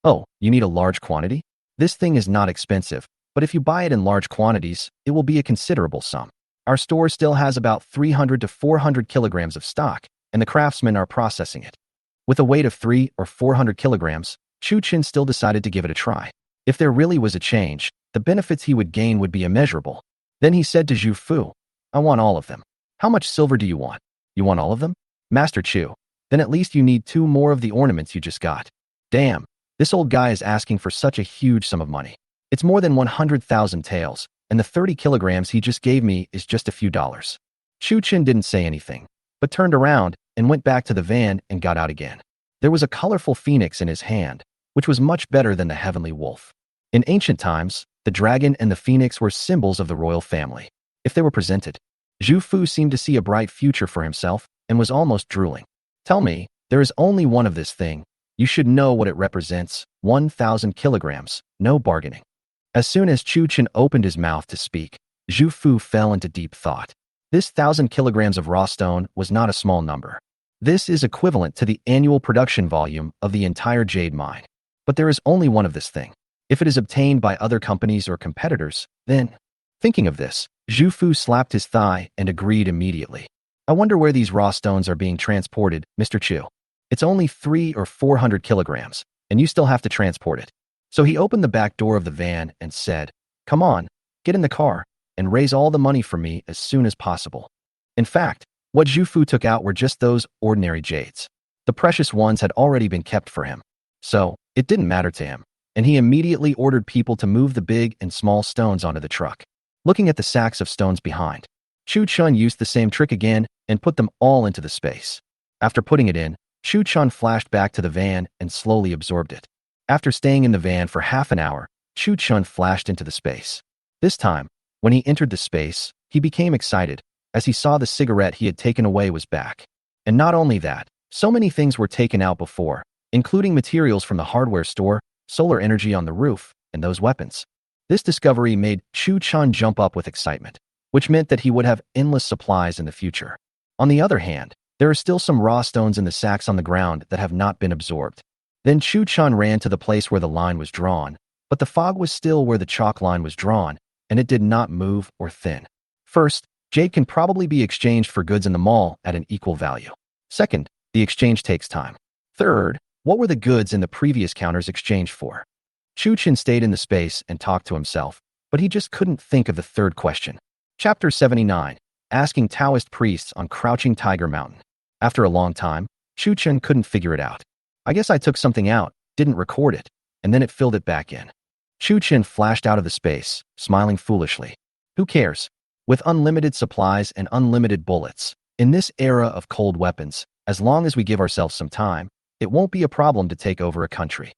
Oh, you need a large quantity? This thing is not expensive. But if you buy it in large quantities, it will be a considerable sum. Our store still has about 300 to 400 kilograms of stock, and the craftsmen are processing it. With a weight of 300 or 400 kilograms, Chu Chen still decided to give it a try. If there really was a change, the benefits he would gain would be immeasurable. Then he said to Zhu Fu, I want all of them. How much silver do you want? You want all of them? Master Chu. Then at least you need 2 more of the ornaments you just got. Damn, this old guy is asking for such a huge sum of money. It's more than 100,000 taels, and the 30 kilograms he just gave me is just a few dollars. Chu Chen didn't say anything, but turned around and went back to the van and got out again. There was a colorful phoenix in his hand, which was much better than the heavenly wolf. In ancient times, the dragon and the phoenix were symbols of the royal family. If they were presented, Zhu Fu seemed to see a bright future for himself and was almost drooling. Tell me, there is only one of this thing. You should know what it represents. 1,000 kilograms, no bargaining. As soon as Chu Chen opened his mouth to speak, Zhu Fu fell into deep thought. This 1,000 kilograms of raw stone was not a small number. This is equivalent to the annual production volume of the entire jade mine. But there is only one of this thing. If it is obtained by other companies or competitors, then... Thinking of this, Zhu Fu slapped his thigh and agreed immediately. I wonder where these raw stones are being transported, Mr. Chu. It's only 300 or 400 kilograms, and you still have to transport it. So he opened the back door of the van and said, Come on, get in the car, and raise all the money for me as soon as possible. In fact, what Zhu Fu took out were just those ordinary jades. The precious ones had already been kept for him. So, it didn't matter to him, and he immediately ordered people to move the big and small stones onto the truck. Looking at the sacks of stones behind, Chu Chun used the same trick again and put them all into the space. After putting it in, Chu Chun flashed back to the van and slowly absorbed it. After staying in the van for half an hour, Chu Chun flashed into the space. This time, when he entered the space, he became excited, as he saw the cigarette he had taken away was back. And not only that, so many things were taken out before, including materials from the hardware store, solar energy on the roof, and those weapons. This discovery made Chu Chun jump up with excitement, which meant that he would have endless supplies in the future. On the other hand, there are still some raw stones in the sacks on the ground that have not been absorbed. Then Chu Chun ran to the place where the line was drawn, but the fog was still where the chalk line was drawn, and it did not move or thin. First, jade can probably be exchanged for goods in the mall at an equal value. Second, the exchange takes time. Third, what were the goods in the previous counters exchanged for? Chu Chen stayed in the space and talked to himself, but he just couldn't think of the third question. Chapter 79, Asking Taoist Priests on Crouching Tiger Mountain. After a long time, Chu Chen couldn't figure it out. I guess I took something out, didn't record it, and then it filled it back in. Chu Chen flashed out of the space, smiling foolishly. Who cares? With unlimited supplies and unlimited bullets, in this era of cold weapons, as long as we give ourselves some time, it won't be a problem to take over a country.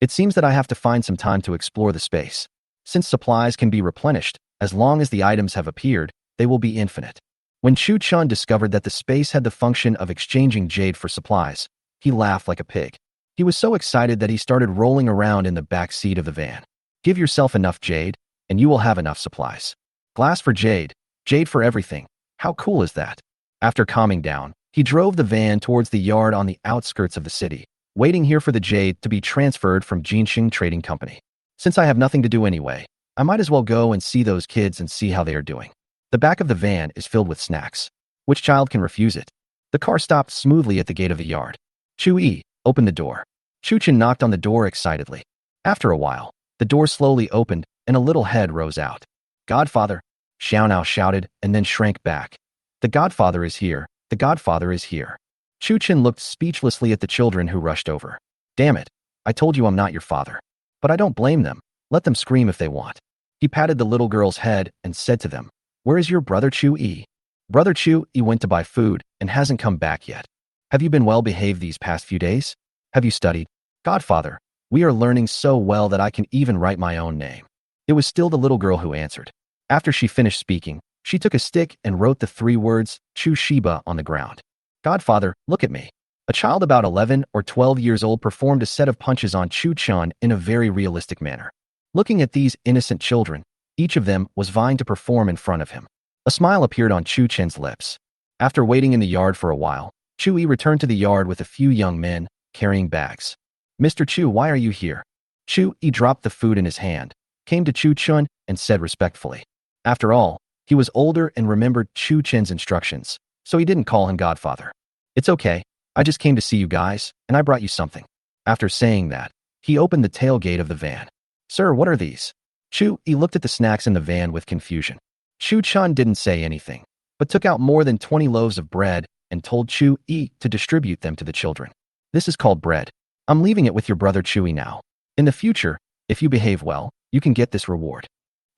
It seems that I have to find some time to explore the space. Since supplies can be replenished, as long as the items have appeared, they will be infinite. When Chu Chun discovered that the space had the function of exchanging jade for supplies, he laughed like a pig. He was so excited that he started rolling around in the back seat of the van. Give yourself enough jade, and you will have enough supplies. Glass for jade, jade for everything. How cool is that? After calming down, he drove the van towards the yard on the outskirts of the city, waiting here for the jade to be transferred from Jinxing Trading Company. Since I have nothing to do anyway, I might as well go and see those kids and see how they are doing. The back of the van is filled with snacks. Which child can refuse it? The car stopped smoothly at the gate of the yard. Chu Yi, open the door. Chu Chen knocked on the door excitedly. After a while, the door slowly opened and a little head rose out. Godfather, Xiaonao shouted and then shrank back. The Godfather is here. The Godfather is here. Chu Chen looked speechlessly at the children who rushed over. Damn it, I told you I'm not your father. But I don't blame them. Let them scream if they want. He patted the little girl's head and said to them, Where is your brother Chu Yi? Brother Chu Yi went to buy food and hasn't come back yet. Have you been well behaved these past few days? Have you studied? Godfather, we are learning so well that I can even write my own name. It was still the little girl who answered. After she finished speaking, she took a stick and wrote the 3 words, Chu Shiba, on the ground. Godfather, look at me. A child about 11 or 12 years old performed a set of punches on Chu Chun in a very realistic manner. Looking at these innocent children, each of them was vying to perform in front of him. A smile appeared on Chu Chen's lips. After waiting in the yard for a while, Chu Yi returned to the yard with a few young men, carrying bags. Mr. Chu, why are you here? Chu Yi dropped the food in his hand, came to Chu Chun, and said respectfully. After all, he was older and remembered Chu Chen's instructions, so he didn't call him Godfather. It's okay, I just came to see you guys, and I brought you something. After saying that, he opened the tailgate of the van. Sir, what are these? He looked at the snacks in the van with confusion. Chu-chan didn't say anything, but took out more than 20 loaves of bread and told Chu-yi to distribute them to the children. This is called bread. I'm leaving it with your brother Chewy now. In the future, if you behave well, you can get this reward.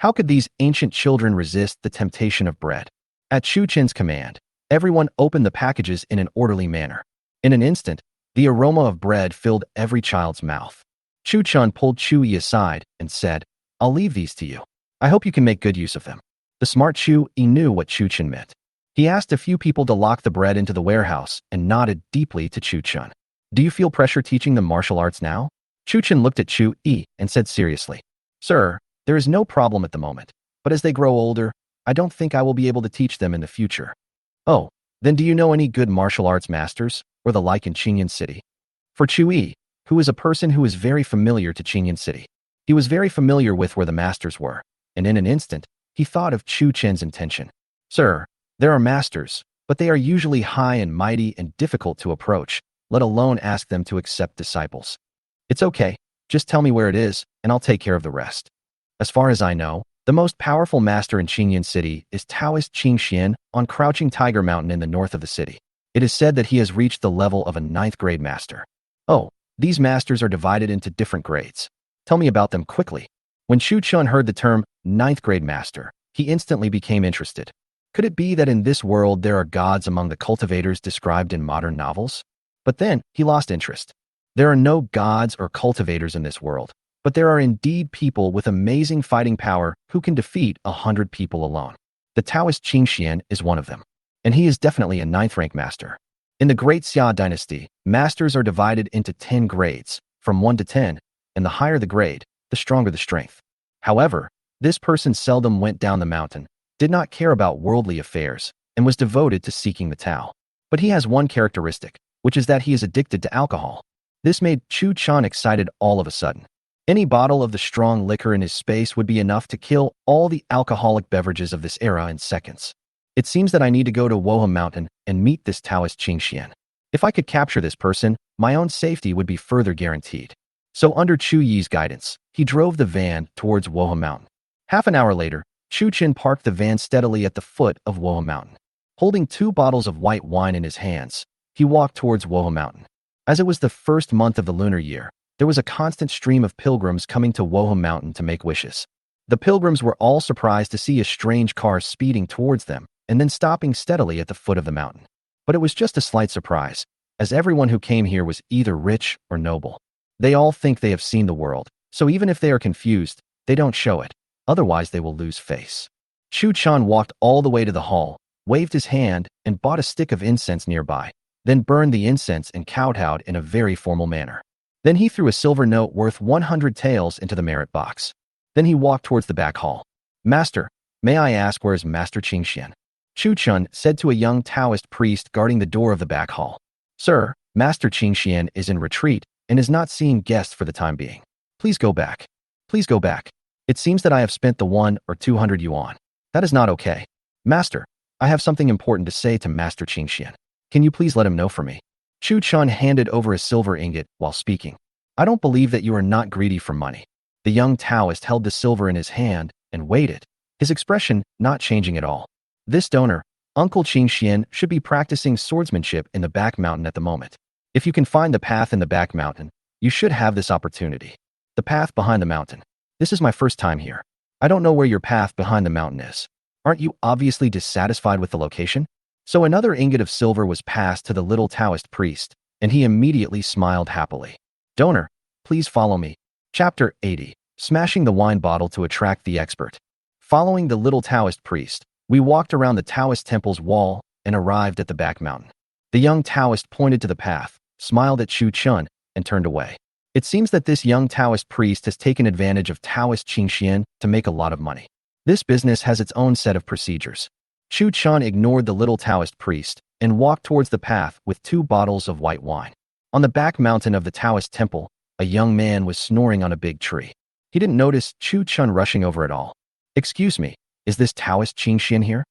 How could these ancient children resist the temptation of bread? At Chu-chen's command, everyone opened the packages in an orderly manner. In an instant, the aroma of bread filled every child's mouth. Chu-chan pulled Chewy aside and said, I'll leave these to you. I hope you can make good use of them. The smart Chewy knew what Chu-chan meant. He asked a few people to lock the bread into the warehouse and nodded deeply to Chu-chan. Do you feel pressure teaching them martial arts now? Chu-chan looked at Chu-yi and said seriously, Sir, there is no problem at the moment, but as they grow older, I don't think I will be able to teach them in the future. Oh, then do you know any good martial arts masters or the like in Qingyun City? For Chu-yi, who is a person who is very familiar to Qingyun City, he was very familiar with where the masters were, and in an instant, he thought of Chu-chen's intention. Sir, there are masters, but they are usually high and mighty and difficult to approach, let alone ask them to accept disciples. It's okay, just tell me where it is, and I'll take care of the rest. As far as I know, the most powerful master in Qingyun City is Taoist Qing Xian on Crouching Tiger Mountain in the north of the city. It is said that he has reached the level of a 9th grade master. Oh, these masters are divided into different grades. Tell me about them quickly. When Chu-chan heard the term 9th grade master, he instantly became interested. Could it be that in this world there are gods among the cultivators described in modern novels? But then he lost interest. There are no gods or cultivators in this world, but there are indeed people with amazing fighting power who can defeat 100 people alone. The Taoist Qing Xian is one of them, and he is definitely a 9th rank master. In the Great Xia dynasty, masters are divided into 10 grades, from 1 to 10, and the higher the grade, the stronger the strength. However, this person seldom went down the mountain, did not care about worldly affairs, and was devoted to seeking the Tao. But he has one characteristic, which is that he is addicted to alcohol. This made Chu-chan excited all of a sudden. Any bottle of the strong liquor in his space would be enough to kill all the alcoholic beverages of this era in seconds. It seems that I need to go to Woham Mountain and meet this Taoist Qing Xian. If I could capture this person, my own safety would be further guaranteed. So under Chu-yi's guidance, he drove the van towards Woham Mountain. Half an hour later, Chu-chan parked the van steadily at the foot of Woham Mountain. Holding 2 bottles of white wine in his hands, he walked towards Woham Mountain. As it was the first month of the lunar year, there was a constant stream of pilgrims coming to Woham Mountain to make wishes. The pilgrims were all surprised to see a strange car speeding towards them and then stopping steadily at the foot of the mountain. But it was just a slight surprise, as everyone who came here was either rich or noble. They all think they have seen the world, so even if they are confused, they don't show it, otherwise they will lose face. Chu-chan walked all the way to the hall, waved his hand, and bought a stick of incense nearby, then burned the incense and kowtowed in a very formal manner. Then he threw a silver note worth 100 taels into the merit box. Then he walked towards the back hall. Master, may I ask where is Master Qing Xian? Chu-chan said to a young Taoist priest guarding the door of the back hall. Sir, Master Qing Xian is in retreat and is not seeing guests for the time being. Please go back. Please go back. It seems that I have spent the 1 or 200 yuan. That is not okay. Master, I have something important to say to Master Qing Xian. Can you please let him know for me? Chu-chan handed over a silver ingot while speaking. I don't believe that you are not greedy for money. The young Taoist held the silver in his hand and waited, his expression not changing at all. This donor, Uncle Qing Xian, should be practicing swordsmanship in the back mountain at the moment. If you can find the path in the back mountain, you should have this opportunity. The path behind the mountain. This is my first time here. I don't know where your path behind the mountain is. Aren't you obviously dissatisfied with the location? So another ingot of silver was passed to the little Taoist priest, and he immediately smiled happily. Donor, please follow me. Chapter 80. Smashing the wine bottle to attract the expert. Following the little Taoist priest, we walked around the Taoist temple's wall and arrived at the back mountain. The young Taoist pointed to the path, smiled at Chu-chan, and turned away. It seems that this young Taoist priest has taken advantage of Taoist Qing Xian to make a lot of money. This business has its own set of procedures. Chu-chan ignored the little Taoist priest and walked towards the path with 2 bottles of white wine. On the back mountain of the Taoist temple, a young man was snoring on a big tree. He didn't notice Chu-chan rushing over at all. Excuse me, is this Taoist Qing Xian here?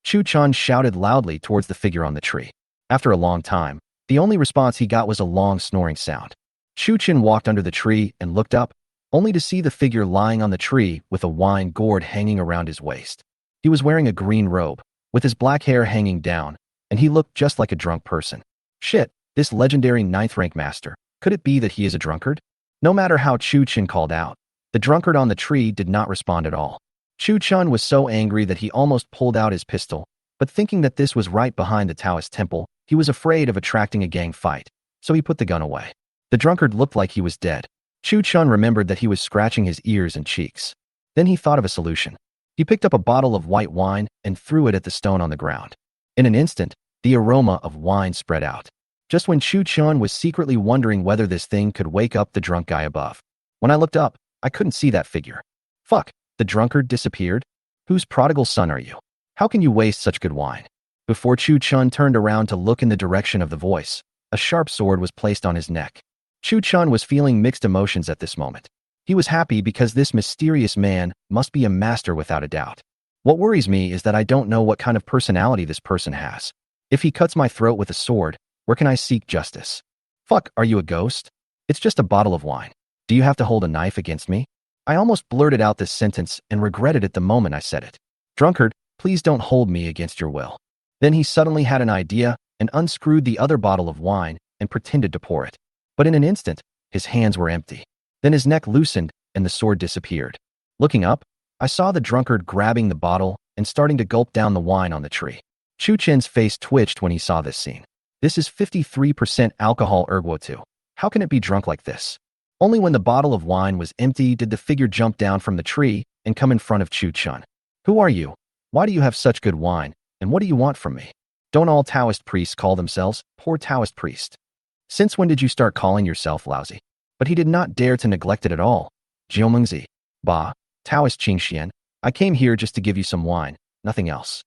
Chu-chan shouted loudly towards the figure on the tree. After a long time, The only response he got was a long snoring sound. Chu Chen walked under the tree and looked up, only to see the figure lying on the tree with a wine gourd hanging around his waist. He was wearing a green robe, with his black hair hanging down, and he looked just like a drunk person. Shit, this legendary ninth-rank master. Could it be that he is a drunkard? No matter how Chu Chen called out, the drunkard on the tree did not respond at all. Chu Chen was so angry that he almost pulled out his pistol, but thinking that this was right behind the Taoist temple, he was afraid of attracting a gang fight, so he put the gun away. The drunkard looked like he was dead. Chu Chen remembered that he was scratching his ears and cheeks. Then he thought of a solution. He picked up a bottle of white wine and threw it at the stone on the ground. In an instant, the aroma of wine spread out. Just when Chu Chen was secretly wondering whether this thing could wake up the drunk guy above. When I looked up, I couldn't see that figure. Fuck, the drunkard disappeared? Whose prodigal son are you? How can you waste such good wine? Before Chu Chen turned around to look in the direction of the voice, a sharp sword was placed on his neck. Chu Chen was feeling mixed emotions at this moment. He was happy because this mysterious man must be a master without a doubt. What worries me is that I don't know what kind of personality this person has. If he cuts my throat with a sword, where can I seek justice? Fuck, are you a ghost? It's just a bottle of wine. Do you have to hold a knife against me? I almost blurted out this sentence and regretted it the moment I said it. Drunkard, please don't hold me against your will. Then he suddenly had an idea and unscrewed the other bottle of wine and pretended to pour it. But in an instant, his hands were empty. Then his neck loosened and the sword disappeared. Looking up, I saw the drunkard grabbing the bottle and starting to gulp down the wine on the tree. Chu Chen's face twitched when he saw this scene. This is 53% alcohol ergo 2. How can it be drunk like this? Only when the bottle of wine was empty did the figure jump down from the tree and come in front of Chu Chen. Who are you? Why do you have such good wine? And what do you want from me? Don't all Taoist priests call themselves poor Taoist priest? Since when did you start calling yourself lousy? But he did not dare to neglect it at all. Jiomengzi. Bah, Taoist Qingxian, I came here just to give you some wine, nothing else.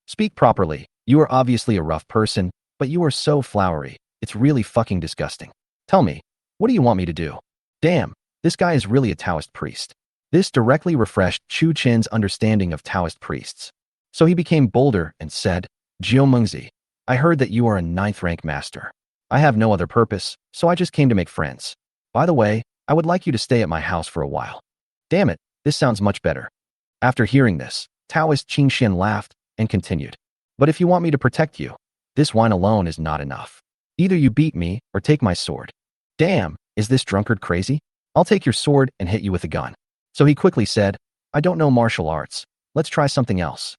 Speak properly. You are obviously a rough person, but you are so flowery. It's really fucking disgusting. Tell me, what do you want me to do? Damn, this guy is really a Taoist priest. This directly refreshed Chu Chen's understanding of Taoist priests. So he became bolder and said, Jiomengzi, I heard that you are a 9th rank master. I have no other purpose, so I just came to make friends. By the way, I would like you to stay at my house for a while. Damn it, this sounds much better. After hearing this, Taoist Qingxian laughed and continued. But if you want me to protect you, this wine alone is not enough. Either you beat me or take my sword. Damn, is this drunkard crazy? I'll take your sword and hit you with a gun. So he quickly said, I don't know martial arts. Let's try something else.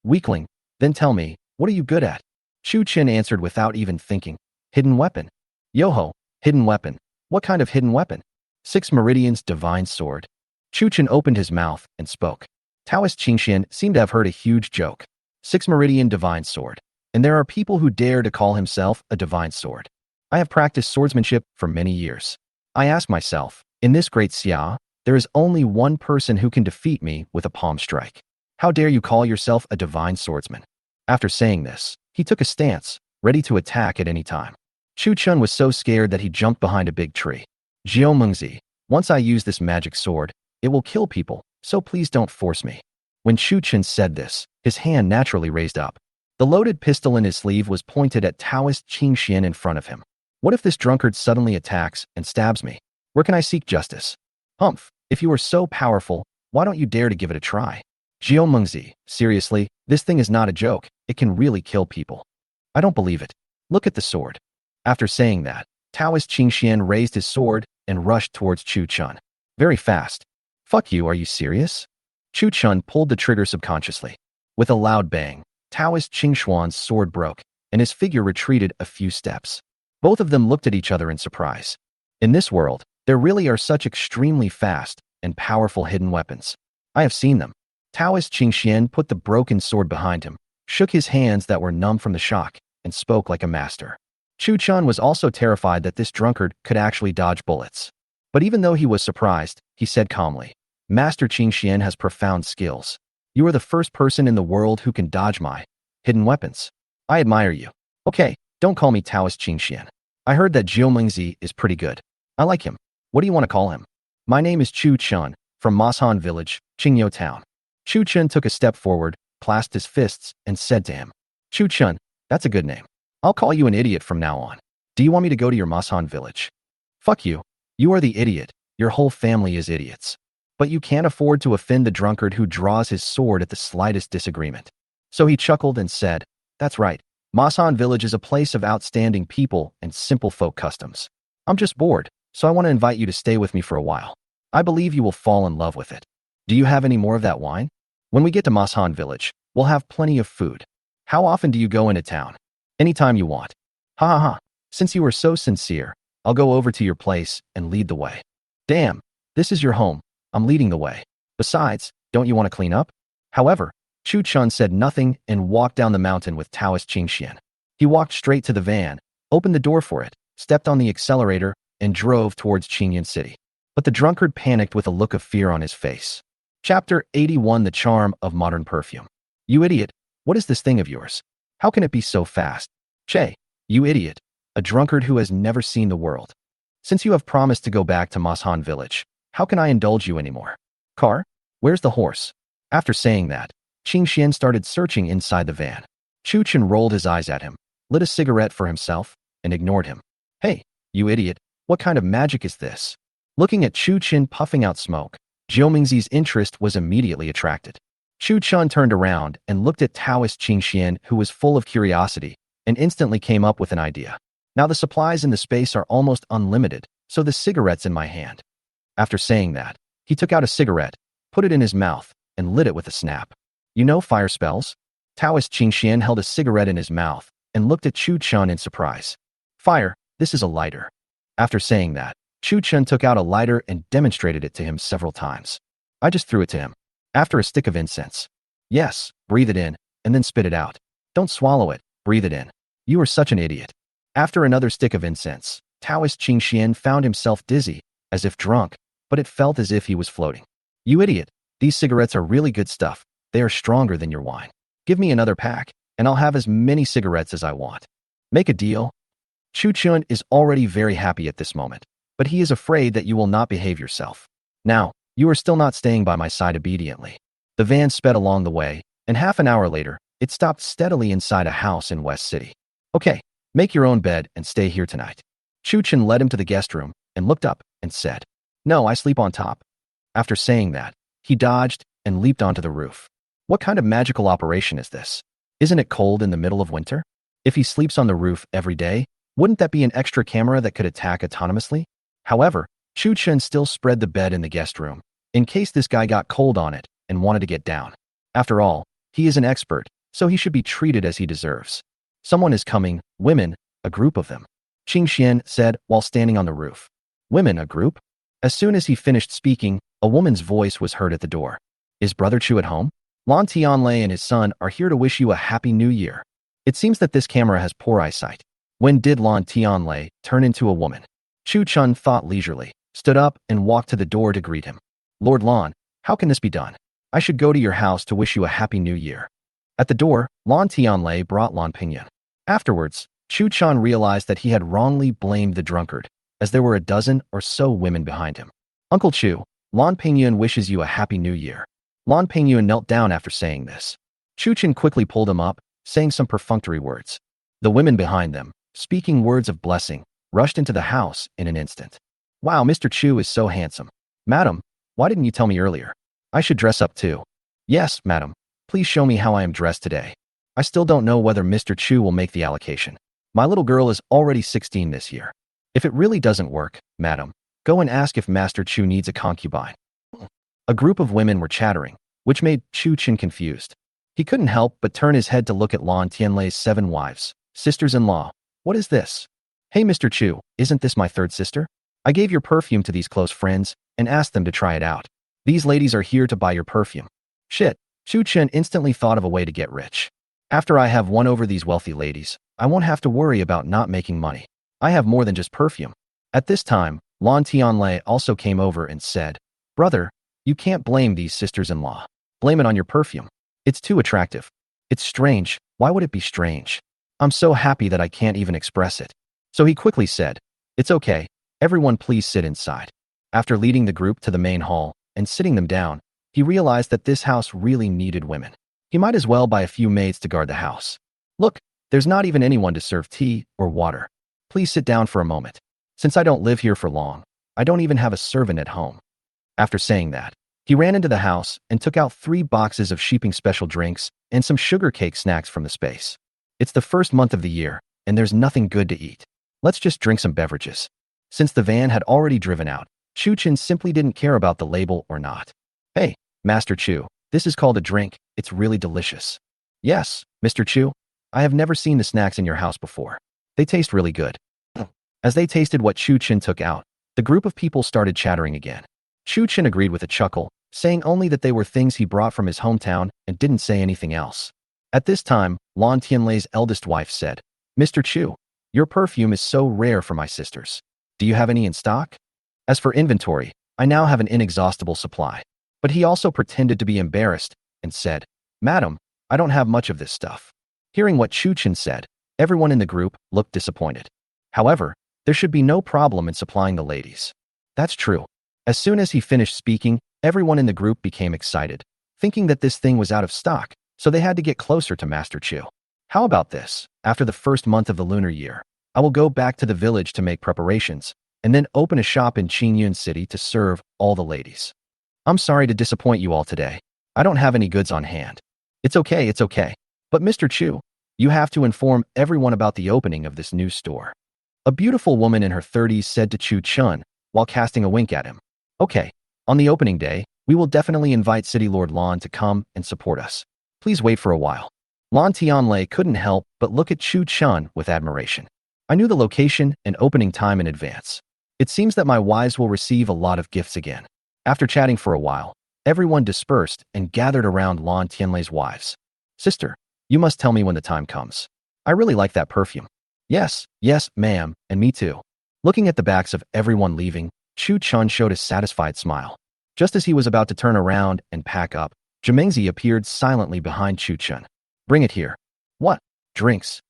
Weakling, then tell me, what are you good at? Chu Chen answered without even thinking. Hidden weapon. Yoho, hidden weapon. What kind of hidden weapon? 6 Meridians divine sword. Chu Chen opened his mouth and spoke. Taoist Qingxian seemed to have heard a huge joke. 6 Meridian divine sword. And there are people who dare to call himself a divine sword. I have practiced swordsmanship for many years. I ask myself, in this great Xia, there is only one person who can defeat me with a palm strike. How dare you call yourself a divine swordsman? After saying this, he took a stance, ready to attack at any time. Chu Chen was so scared that he jumped behind a big tree. Jiomengzi, once I use this magic sword, it will kill people, so please don't force me. When Chu Chen said this, his hand naturally raised up. The loaded pistol in his sleeve was pointed at Taoist Qingxian in front of him. What if this drunkard suddenly attacks and stabs me? Where can I seek justice? Humph, if you are so powerful, why don't you dare to give it a try? Jiomengzi, seriously, this thing is not a joke. It can really kill people. I don't believe it. Look at the sword. After saying that, Taoist Qingxian raised his sword and rushed towards Chu Chen. Very fast. Fuck you, are you serious? Chu Chen pulled the trigger subconsciously. With a loud bang, Taoist Qingxuan's sword broke, and his figure retreated a few steps. Both of them looked at each other in surprise. In this world, there really are such extremely fast and powerful hidden weapons. I have seen them. Taoist Qingxian put the broken sword behind him, shook his hands that were numb from the shock, and spoke like a master. Chu Chen was also terrified that this drunkard could actually dodge bullets. But even though he was surprised, he said calmly, Master Qingxian has profound skills. You are the first person in the world who can dodge my hidden weapons. I admire you. Okay, don't call me Taoist Qingxian. I heard that Jiomengzi is pretty good. I like him. What do you want to call him? My name is Chu Chen, from Mashan Village, Qingyou Town. Chu Chen took a step forward, clasped his fists, and said to him, Chu Chen, that's a good name. I'll call you an idiot from now on. Do you want me to go to your Masan village? Fuck you. You are the idiot. Your whole family is idiots. But you can't afford to offend the drunkard who draws his sword at the slightest disagreement. So he chuckled and said, that's right. Masan village is a place of outstanding people and simple folk customs. I'm just bored, so I want to invite you to stay with me for a while. I believe you will fall in love with it. Do you have any more of that wine? When we get to Masan village, we'll have plenty of food. How often do you go into town? Anytime you want. Ha ha ha. Since you are so sincere, I'll go over to your place and lead the way. Damn, this is your home. I'm leading the way. Besides, don't you want to clean up? However, Chu Chun said nothing and walked down the mountain with Taoist Qingxian. He walked straight to the van, opened the door for it, stepped on the accelerator, and drove towards Qingyan City. But the drunkard panicked with a look of fear on his face. Chapter 81: The Charm of Modern Perfume. You idiot, what is this thing of yours? How can it be so fast? Che, you idiot, a drunkard who has never seen the world. Since you have promised to go back to Mashan village, how can I indulge you anymore? Car, where's the horse? After saying that, Qingxian started searching inside the van. Chu Chen rolled his eyes at him, lit a cigarette for himself, and ignored him. Hey, you idiot, what kind of magic is this? Looking at Chu Chen puffing out smoke, Zhou Mingzi's interest was immediately attracted. Chu Chun turned around and looked at Taoist Qingxian, who was full of curiosity, and instantly came up with an idea. Now the supplies in the space are almost unlimited, so the cigarette's in my hand. After saying that, he took out a cigarette, put it in his mouth, and lit it with a snap. You know fire spells? Taoist Qingxian held a cigarette in his mouth and looked at Chu Chun in surprise. Fire, this is a lighter. After saying that, Chu Chun took out a lighter and demonstrated it to him several times. I just threw it to him. After a stick of incense. Yes, breathe it in, and then spit it out. Don't swallow it, breathe it in. You are such an idiot. After another stick of incense, Taoist Qingxian found himself dizzy, as if drunk, but it felt as if he was floating. You idiot, these cigarettes are really good stuff. They are stronger than your wine. Give me another pack, and I'll have as many cigarettes as I want. Make a deal? Chu Chun is already very happy at this moment, but he is afraid that you will not behave yourself. Now, you are still not staying by my side obediently. The van sped along the way, and half an hour later, it stopped steadily inside a house in West City. Okay, make your own bed and stay here tonight. Chu Chun led him to the guest room and looked up and said, No, I sleep on top. After saying that, he dodged and leaped onto the roof. What kind of magical operation is this? Isn't it cold in the middle of winter? If he sleeps on the roof every day, wouldn't that be an extra camera that could attack autonomously? However, Chu Chun still spread the bed in the guest room, in case this guy got cold on it and wanted to get down. After all, he is an expert, so he should be treated as he deserves. Someone is coming, women, a group of them. Qingxian said while standing on the roof. Women, a group? As soon as he finished speaking, a woman's voice was heard at the door. Is Brother Chu at home? Lan Tianlei and his son are here to wish you a happy new year. It seems that this camera has poor eyesight. When did Lan Tianlei turn into a woman? Chu Chun thought leisurely, stood up and walked to the door to greet him. Lord Lan, how can this be done? I should go to your house to wish you a happy new year. At the door, Lan Tianlei brought Lan Pingyan. Afterwards, Chu Chun realized that he had wrongly blamed the drunkard, as there were a dozen or so women behind him. Uncle Chu, Lan Pingyan wishes you a happy new year. Lan Pingyan knelt down after saying this. Chu Chun quickly pulled him up, saying some perfunctory words. The women behind them, speaking words of blessing, rushed into the house in an instant. Wow, Mr. Chu is so handsome. Madam, why didn't you tell me earlier? I should dress up too. Yes, madam. Please show me how I am dressed today. I still don't know whether Mr. Chu will make the allocation. My little girl is already 16 this year. If it really doesn't work, madam, go and ask if Master Chu needs a concubine. A group of women were chattering, which made Chu Chun confused. He couldn't help but turn his head to look at Lan Tianlei's 7 wives, sisters-in-law. What is this? Hey, Mr. Chu, isn't this my third sister? I gave your perfume to these close friends and asked them to try it out. These ladies are here to buy your perfume. Shit, Chu Chun instantly thought of a way to get rich. After I have won over these wealthy ladies, I won't have to worry about not making money. I have more than just perfume. At this time, Lan Tianlei also came over and said, Brother, you can't blame these sisters-in-law. Blame it on your perfume. It's too attractive. It's strange. Why would it be strange? I'm so happy that I can't even express it. So he quickly said, It's okay. Everyone please sit inside. After leading the group to the main hall and sitting them down, he realized that this house really needed women. He might as well buy a few maids to guard the house. Look, There's not even anyone to serve tea or water. Please sit down for a moment. Since I don't live here for long, I don't even have a servant at home." After saying that, he ran into the house and took out 3 boxes of Sheeping special drinks and some sugar cake snacks from the space. "It's the first month of the year, and there's nothing good to eat. Let's just drink some beverages." Since the van had already driven out, Chu Chen simply didn't care about the label or not. "Hey, Master Chu, this is called a drink. It's really delicious." "Yes, Mr. Chu. I have never seen the snacks in your house before. They taste really good." As they tasted what Chu Chen took out, the group of people started chattering again. Chu Chen agreed with a chuckle, saying only that they were things he brought from his hometown and didn't say anything else. At this time, Lan Tianlei's eldest wife said, "Mr. Chu, your perfume is so rare for my sisters. Do you have any in stock?" As for inventory, I now have an inexhaustible supply. But he also pretended to be embarrassed and said, "Madam, I don't have much of this stuff." Hearing what Chu Chen said, everyone in the group looked disappointed. However, there should be no problem in supplying the ladies. That's true. As soon as he finished speaking, everyone in the group became excited, thinking that this thing was out of stock, so they had to get closer to Master Chu. "How about this? After the first month of the lunar year, I will go back to the village to make preparations, and then open a shop in Qingyun City to serve all the ladies. I'm sorry to disappoint you all today. I don't have any goods on hand." It's okay. But Mr. Chu, you have to inform everyone about the opening of this new store." A beautiful woman in her 30s said to Chu Chen while casting a wink at him. "Okay, on the opening day, we will definitely invite City Lord Lan to come and support us. Please wait for a while." Lan Tianlei couldn't help but look at Chu Chen with admiration. "I knew the location and opening time in advance. It seems that my wives will receive a lot of gifts again." After chatting for a while, everyone dispersed and gathered around Lan Tianlei's wives. "Sister, you must tell me when the time comes. I really like that perfume." Yes, ma'am, and me too." Looking at the backs of everyone leaving, Chu Chen showed a satisfied smile. Just as he was about to turn around and pack up, Jimengzi appeared silently behind Chu Chen. "Bring it here." "What? Drinks?"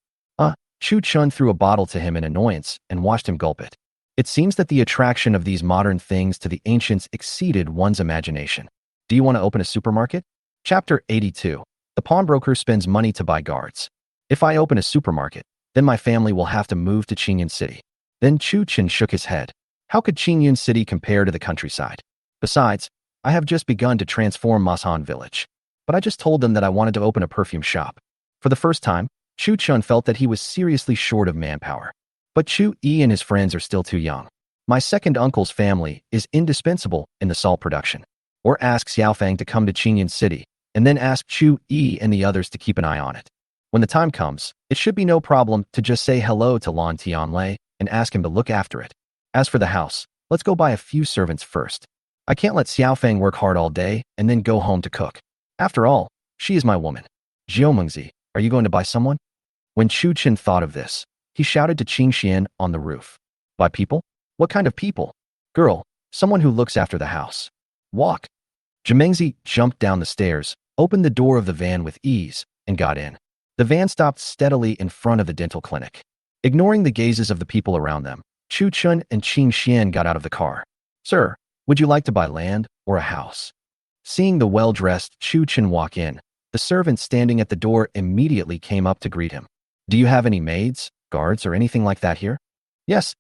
Chu Chen threw a bottle to him in annoyance and watched him gulp it. It seems that the attraction of these modern things to the ancients exceeded one's imagination. Do you want to open a supermarket? Chapter 82. The pawnbroker spends money to buy guards. If I open a supermarket, then my family will have to move to Qingyun City. Then Chu Chen shook his head. How could Qingyun City compare to the countryside? Besides, I have just begun to transform Masan village. But I just told them that I wanted to open a perfume shop. For the first time, Chu Chen felt that he was seriously short of manpower. But Chu Yi and his friends are still too young. My second uncle's family is indispensable in the salt production. Or ask Xiaofang to come to Qingyun City, and then ask Chu Yi and the others to keep an eye on it. When the time comes, it should be no problem to just say hello to Lan Tianlei and ask him to look after it. As for the house, let's go buy a few servants first. I can't let Xiaofang work hard all day and then go home to cook. After all, she is my woman. Jiomengzi, are you going to buy someone? When Chu Chen thought of this, he shouted to Qing Xian on the roof. Buy people? What kind of people? Girl, someone who looks after the house. Walk. Jimengzi jumped down the stairs, opened the door of the van with ease, and got in. The van stopped steadily in front of the dental clinic. Ignoring the gazes of the people around them, Chu Chen and Qing Xian got out of the car. Sir, would you like to buy land or a house? Seeing the well-dressed Chu Chen walk in, the servant standing at the door immediately came up to greet him. Do you have any maids, guards, or anything like that here? Yes.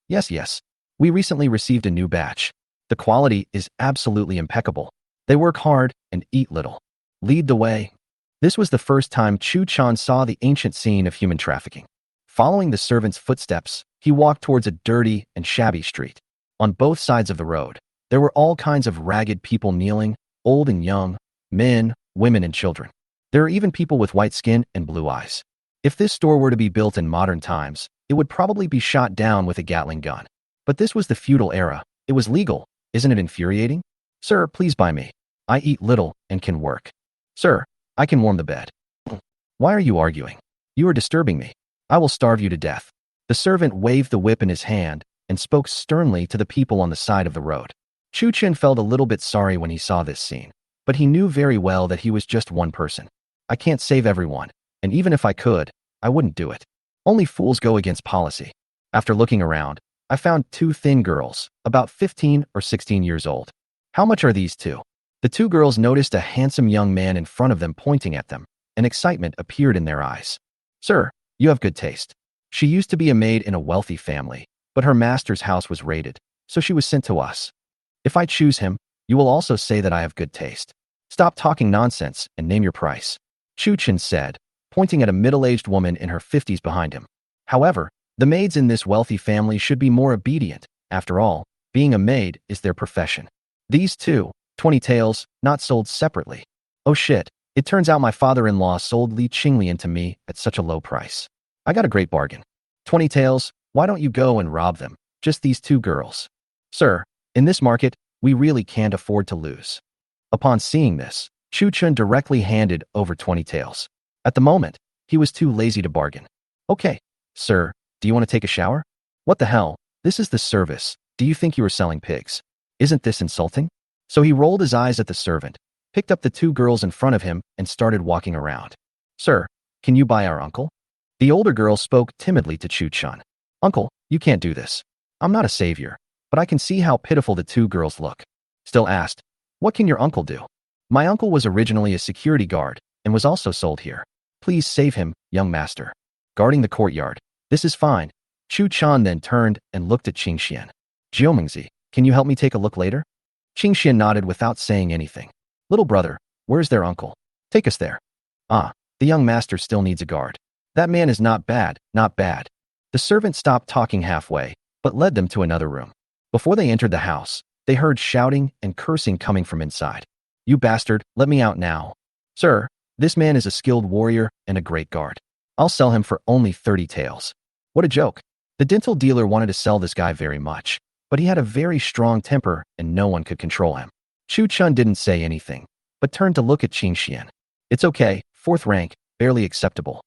We recently received a new batch. The quality is absolutely impeccable. They work hard and eat little. Lead the way. This was the first time Chu Chen saw the ancient scene of human trafficking. Following the servant's footsteps, he walked towards a dirty and shabby street. On both sides of the road, there were all kinds of ragged people kneeling, old and young, men, women, and children. There are even people with white skin and blue eyes. If this store were to be built in modern times, it would probably be shot down with a Gatling gun. But this was the feudal era. It was legal. Isn't it infuriating? Sir, please buy me. I eat little and can work. Sir, I can warm the bed. Why are you arguing? You are disturbing me. I will starve you to death. The servant waved the whip in his hand and spoke sternly to the people on the side of the road. Chu Chen felt a little bit sorry when he saw this scene, but he knew very well that he was just one person. I can't save everyone, and even if I could, I wouldn't do it. Only fools go against policy. After looking around, I found 2 thin girls, about 15 or 16 years old. How much are these 2? The 2 girls noticed a handsome young man in front of them pointing at them, and excitement appeared in their eyes. Sir, You have good taste. She used to be a maid in a wealthy family, but her master's house was raided, so she was sent to us. If I choose him, you will also say that I have good taste. Stop talking nonsense and name your price, Chu Chen said, pointing at a middle-aged woman in her 50s behind him. However, the maids in this wealthy family should be more obedient. After all, being a maid is their profession. These two, 20 taels, not sold separately. Oh shit, it turns out my father-in-law sold Li Qinglian to me at such a low price. I got a great bargain. 20 taels, why don't you go and rob them? Just these two girls. Sir, in this market, we really can't afford to lose. Upon seeing this, Chu Chun directly handed over 20 taels. At the moment, he was too lazy to bargain. Okay, sir, do you want to take a shower? What the hell? This is the service. Do you think you are selling pigs? Isn't this insulting? So he rolled his eyes at the servant, picked up the two girls in front of him, and started walking around. Sir, can you buy our uncle? The older girl spoke timidly to Chu Chun. Uncle, you can't do this. I'm not a savior, but I can see how pitiful the two girls look. Still asked, what can your uncle do? My uncle was originally a security guard and was also sold here. Please save him, young master. Guarding the courtyard. This is fine. Chu Chan then turned and looked at Qingxian. Jiumingzi, can you help me take a look later? Qingxian nodded without saying anything. Little brother, where's their uncle? Take us there. Ah, the young master still needs a guard. That man is not bad, not bad. The servant stopped talking halfway, but led them to another room. Before they entered the house, they heard shouting and cursing coming from inside. You bastard, let me out now. Sir, this man is a skilled warrior and a great guard. I'll sell him for only 30 taels. What a joke. The dental dealer wanted to sell this guy very much, but he had a very strong temper and no one could control him. Chu Chun didn't say anything, but turned to look at Qingxian. It's okay, 4th rank, barely acceptable.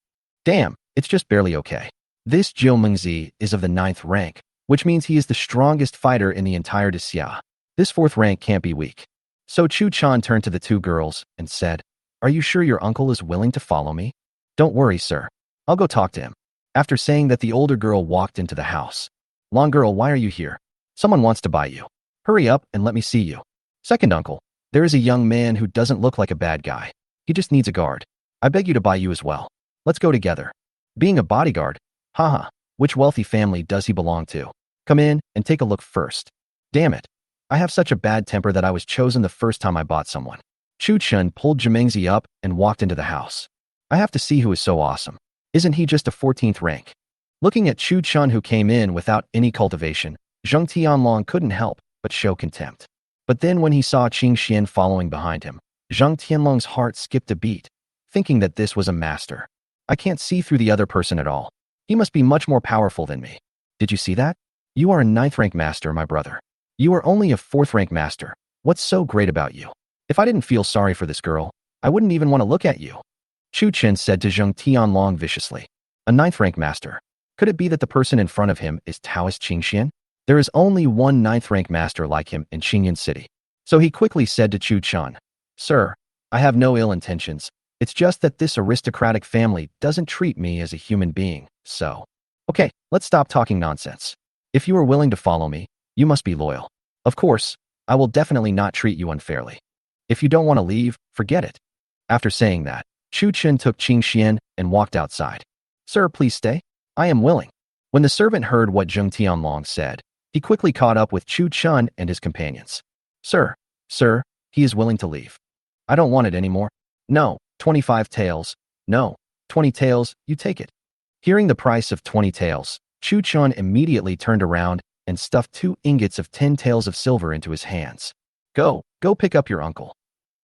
Damn, it's just barely okay. This Zhou Mengzi is of the 9th rank, which means he is the strongest fighter in the entire Xia. This 4th rank can't be weak. So Chu Chan turned to the two girls and said, Are you sure your uncle is willing to follow me? Don't worry, sir. I'll go talk to him. After saying that, the older girl walked into the house. Long girl, why are you here? Someone wants to buy you. Hurry up and let me see you. Second uncle, there is a young man who doesn't look like a bad guy. He just needs a guard. I beg you to buy you as well. Let's go together. Being a bodyguard? Haha, which wealthy family does he belong to? Come in and take a look first. Damn it. I have such a bad temper that I was chosen the first time I bought someone. Chu Chun pulled Jimengzi up and walked into the house. I have to see who is so awesome. Isn't he just a 14th rank? Looking at Chu Chun, who came in without any cultivation, Zheng Tianlong couldn't help but show contempt. But then when he saw Qingxian following behind him, Zheng Tianlong's heart skipped a beat, thinking that this was a master. I can't see through the other person at all. He must be much more powerful than me. Did you see that? You are a 9th rank master, my brother. You are only a 4th rank master. What's so great about you? If I didn't feel sorry for this girl, I wouldn't even want to look at you. Chu Chen said to Zheng Tianlong viciously. A 9th rank master. Could it be that the person in front of him is Taoist Qingxian? There is only one 9th rank master like him in Qingyan City. So he quickly said to Chu Chen, Sir, I have no ill intentions. It's just that this aristocratic family doesn't treat me as a human being, so. Okay, let's stop talking nonsense. If you are willing to follow me, you must be loyal. Of course, I will definitely not treat you unfairly. If you don't want to leave, forget it. After saying that, Chu Chen took Qingxian and walked outside. Sir, please stay. I am willing. When the servant heard what Zheng Tianlong said, he quickly caught up with Chu Chen and his companions. Sir, he is willing to leave. I don't want it anymore. No, 25 taels. No, 20 taels, you take it. Hearing the price of 20 taels, Chu Chen immediately turned around and stuffed 2 ingots of 10 taels of silver into his hands. Go pick up your uncle.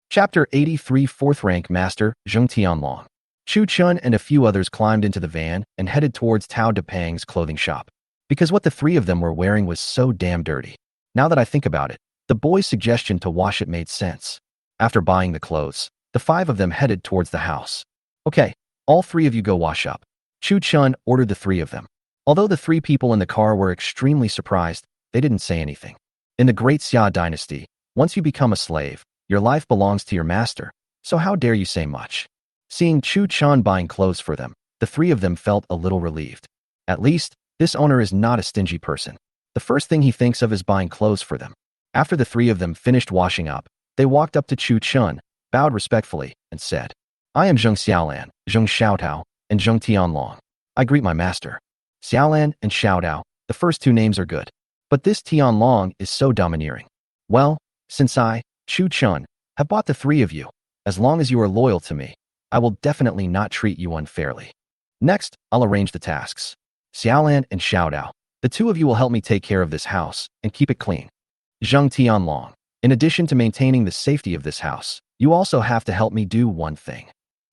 Chapter 83, 4th rank master, Zheng Tianlong. Chu Chen and a few others climbed into the van and headed towards Tao Depang's clothing shop. Because what the 3 of them were wearing was so damn dirty. Now that I think about it, the boy's suggestion to wash it made sense. After buying the clothes, the 5 of them headed towards the house. Okay, all 3 of you go wash up. Chu Chen ordered the 3 of them. Although the 3 people in the car were extremely surprised, they didn't say anything. In the Great Xia dynasty, once you become a slave, your life belongs to your master, so how dare you say much? Seeing Chu Chen buying clothes for them, the 3 of them felt a little relieved. At least, this owner is not a stingy person. The first thing he thinks of is buying clothes for them. After the 3 of them finished washing up, they walked up to Chu Chen, bowed respectfully, and said, I am Zheng Xiaolan, Zheng Xiaotao, and Zheng Tianlong. I greet my master. Xiaolan and Xiaodao, the first two names are good. But this Tianlong is so domineering. Well, since I, Chu Chun, have bought the three of you, as long as you are loyal to me, I will definitely not treat you unfairly. Next, I'll arrange the tasks. Xiaolan and Xiaodao, the two of you will help me take care of this house and keep it clean. Zheng Tianlong, in addition to maintaining the safety of this house, you also have to help me do one thing.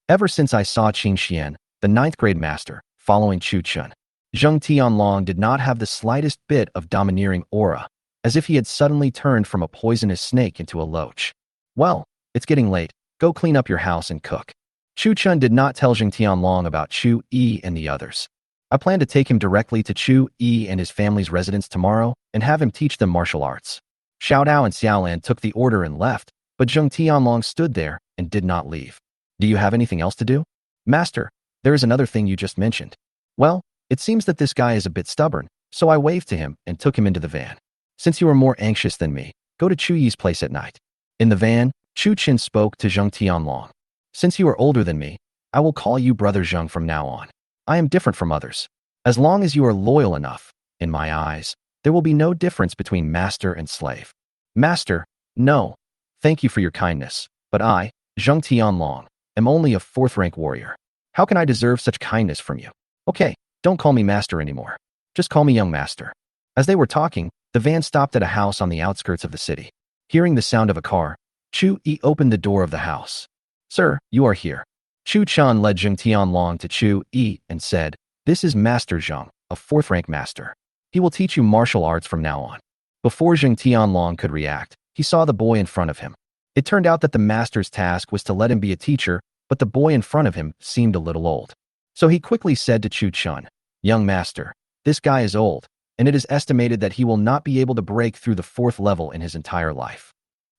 Ever since I saw Qin Xian, the ninth grade master, following Chu Chun, Zheng Tianlong did not have the slightest bit of domineering aura, as if he had suddenly turned from a poisonous snake into a loach. Well, it's getting late. Go clean up your house and cook. Chu Chun did not tell Zheng Tianlong about Chu Yi and the others. I plan to take him directly to Chu Yi and his family's residence tomorrow and have him teach them martial arts. Xiaodao and Xiaolan took the order and left, but Zheng Tianlong stood there and did not leave. Do you have anything else to do? Master, there is another thing you just mentioned. Well, it seems that this guy is a bit stubborn, so I waved to him and took him into the van. Since you are more anxious than me, go to Chu Yi's place at night. In the van, Chu Qin spoke to Zheng Tianlong. Since you are older than me, I will call you Brother Zheng from now on. I am different from others. As long as you are loyal enough, in my eyes, there will be no difference between master and slave. Master, no. Thank you for your kindness, but I, Zheng Tianlong, am only a fourth-rank warrior. How can I deserve such kindness from you? Okay, don't call me master anymore. Just call me young master. As they were talking, the van stopped at a house on the outskirts of the city. Hearing the sound of a car, Chu Yi opened the door of the house. Sir, you are here. Chu Chan led Zheng Tianlong to Chu Yi and said, This is Master Zheng, a fourth-rank master. He will teach you martial arts from now on. Before Zheng Tianlong could react, he saw the boy in front of him. It turned out that the master's task was to let him be a teacher, but the boy in front of him seemed a little old. So he quickly said to Chu Chun, Young master, this guy is old, and it is estimated that he will not be able to break through the fourth level in his entire life.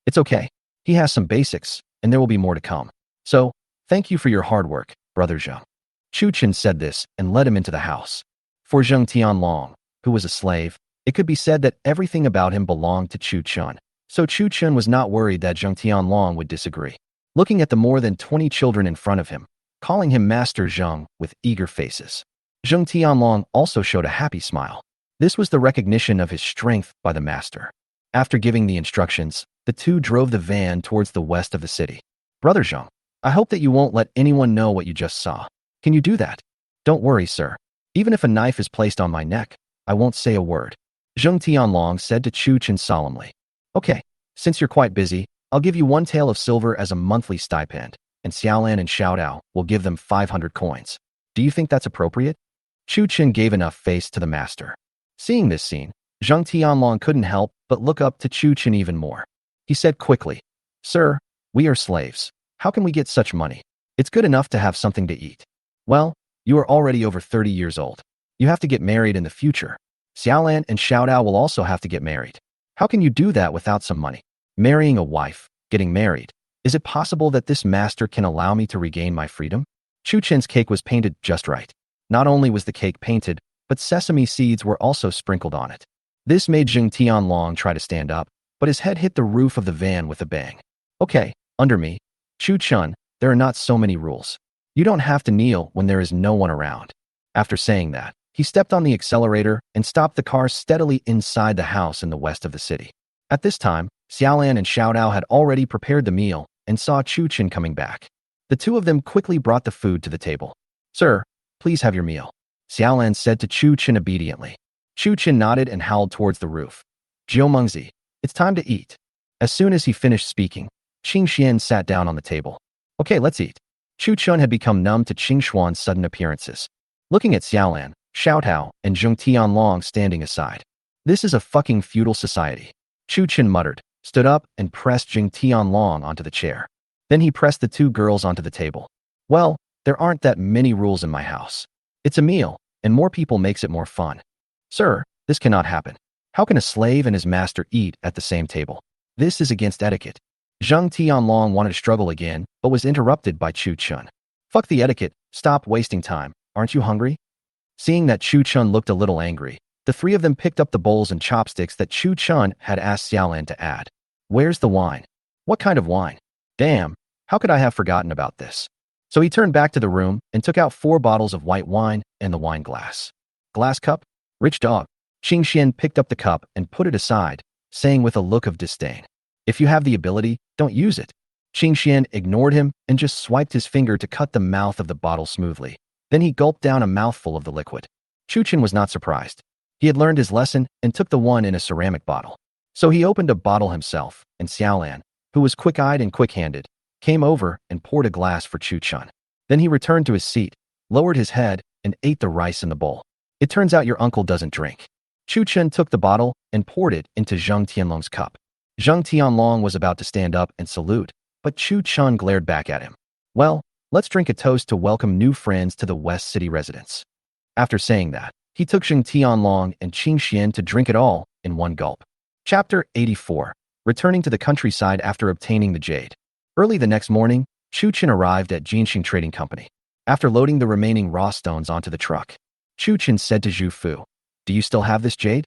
It's okay. He has some basics, and there will be more to come. So, thank you for your hard work, Brother Zheng. Chu Chun said this and led him into the house. For Zheng Tianlong, who was a slave, it could be said that everything about him belonged to Chu Chun. So Chu Chun was not worried that Zheng Tianlong would disagree. Looking at the more than 20 children in front of him, calling him Master Zheng with eager faces. Zheng Tianlong also showed a happy smile. This was the recognition of his strength by the master. After giving the instructions, the two drove the van towards the west of the city. Brother Zheng, I hope that you won't let anyone know what you just saw. Can you do that? Don't worry, sir. Even if a knife is placed on my neck, I won't say a word. Zheng Tianlong said to Chu Chun solemnly. Okay, since you're quite busy, I'll give you 1 tael of silver as a monthly stipend, and Xiaolan and Xiaodao will give them 500 coins. Do you think that's appropriate? Chu Chun gave enough face to the master. Seeing this scene, Zheng Tianlong couldn't help but look up to Chu Chun even more. He said quickly, Sir, we are slaves. How can we get such money? It's good enough to have something to eat. Well, you are already over 30 years old. You have to get married in the future. Xiaolan and Xiaodao will also have to get married. How can you do that without some money? Marrying a wife, getting married. Is it possible that this master can allow me to regain my freedom? Chu Chen's cake was painted just right. Not only was the cake painted, but sesame seeds were also sprinkled on it. This made Zheng Tianlong try to stand up, but his head hit the roof of the van with a bang. Okay, under me. Chu Chun, there are not so many rules. You don't have to kneel when there is no one around. After saying that, he stepped on the accelerator and stopped the car steadily inside the house in the west of the city. At this time, Xiaolan and Xiaodao had already prepared the meal and saw Chu Chun coming back. The two of them quickly brought the food to the table. Sir, please have your meal. Xiaolan said to Chu Chun obediently. Chu Chun nodded and howled towards the roof. Jiu Mengzi, it's time to eat. As soon as he finished speaking, Qing Xian sat down on the table. Okay, let's eat. Chu Chun had become numb to Qing Xuan's sudden appearances. Looking at Xiaolan, Xiaodao, and Zheng Tianlong standing aside. This is a fucking feudal society. Chu Chun muttered, stood up, and pressed Zheng Tianlong onto the chair. Then he pressed the two girls onto the table. Well, there aren't that many rules in my house. It's a meal, and more people makes it more fun. Sir, this cannot happen. How can a slave and his master eat at the same table? This is against etiquette. Zheng Tianlong wanted to struggle again, but was interrupted by Chu Chun. Fuck the etiquette, stop wasting time. Aren't you hungry? Seeing that Chu Chun looked a little angry, the three of them picked up the bowls and chopsticks that Chu Chun had asked Xiaolan to add. Where's the wine? What kind of wine? Damn, how could I have forgotten about this? So he turned back to the room and took out 4 bottles of white wine and the wine glass. Glass cup? Rich dog. Qing Xian picked up the cup and put it aside, saying with a look of disdain, "If you have the ability, don't use it." Qing Xian ignored him and just swiped his finger to cut the mouth of the bottle smoothly. Then he gulped down a mouthful of the liquid. Chu Chen was not surprised. He had learned his lesson and took the one in a ceramic bottle. So he opened a bottle himself, and Xiaolan, who was quick-eyed and quick-handed, came over and poured a glass for Chu Chen. Then he returned to his seat, lowered his head, and ate the rice in the bowl. "It turns out your uncle doesn't drink." Chu Chen took the bottle and poured it into Zheng Tianlong's cup. Zheng Tianlong was about to stand up and salute, but Chu Chen glared back at him. "Well, let's drink a toast to welcome new friends to the West City residence." After saying that, he took Zheng Tianlong and Qing Xian to drink it all in one gulp. Chapter 84. Returning to the countryside after obtaining the jade. Early the next morning, Chu Chen arrived at Jinxing Trading Company. After loading the remaining raw stones onto the truck, Chu Chen said to Zhu Fu, "Do you still have this jade?"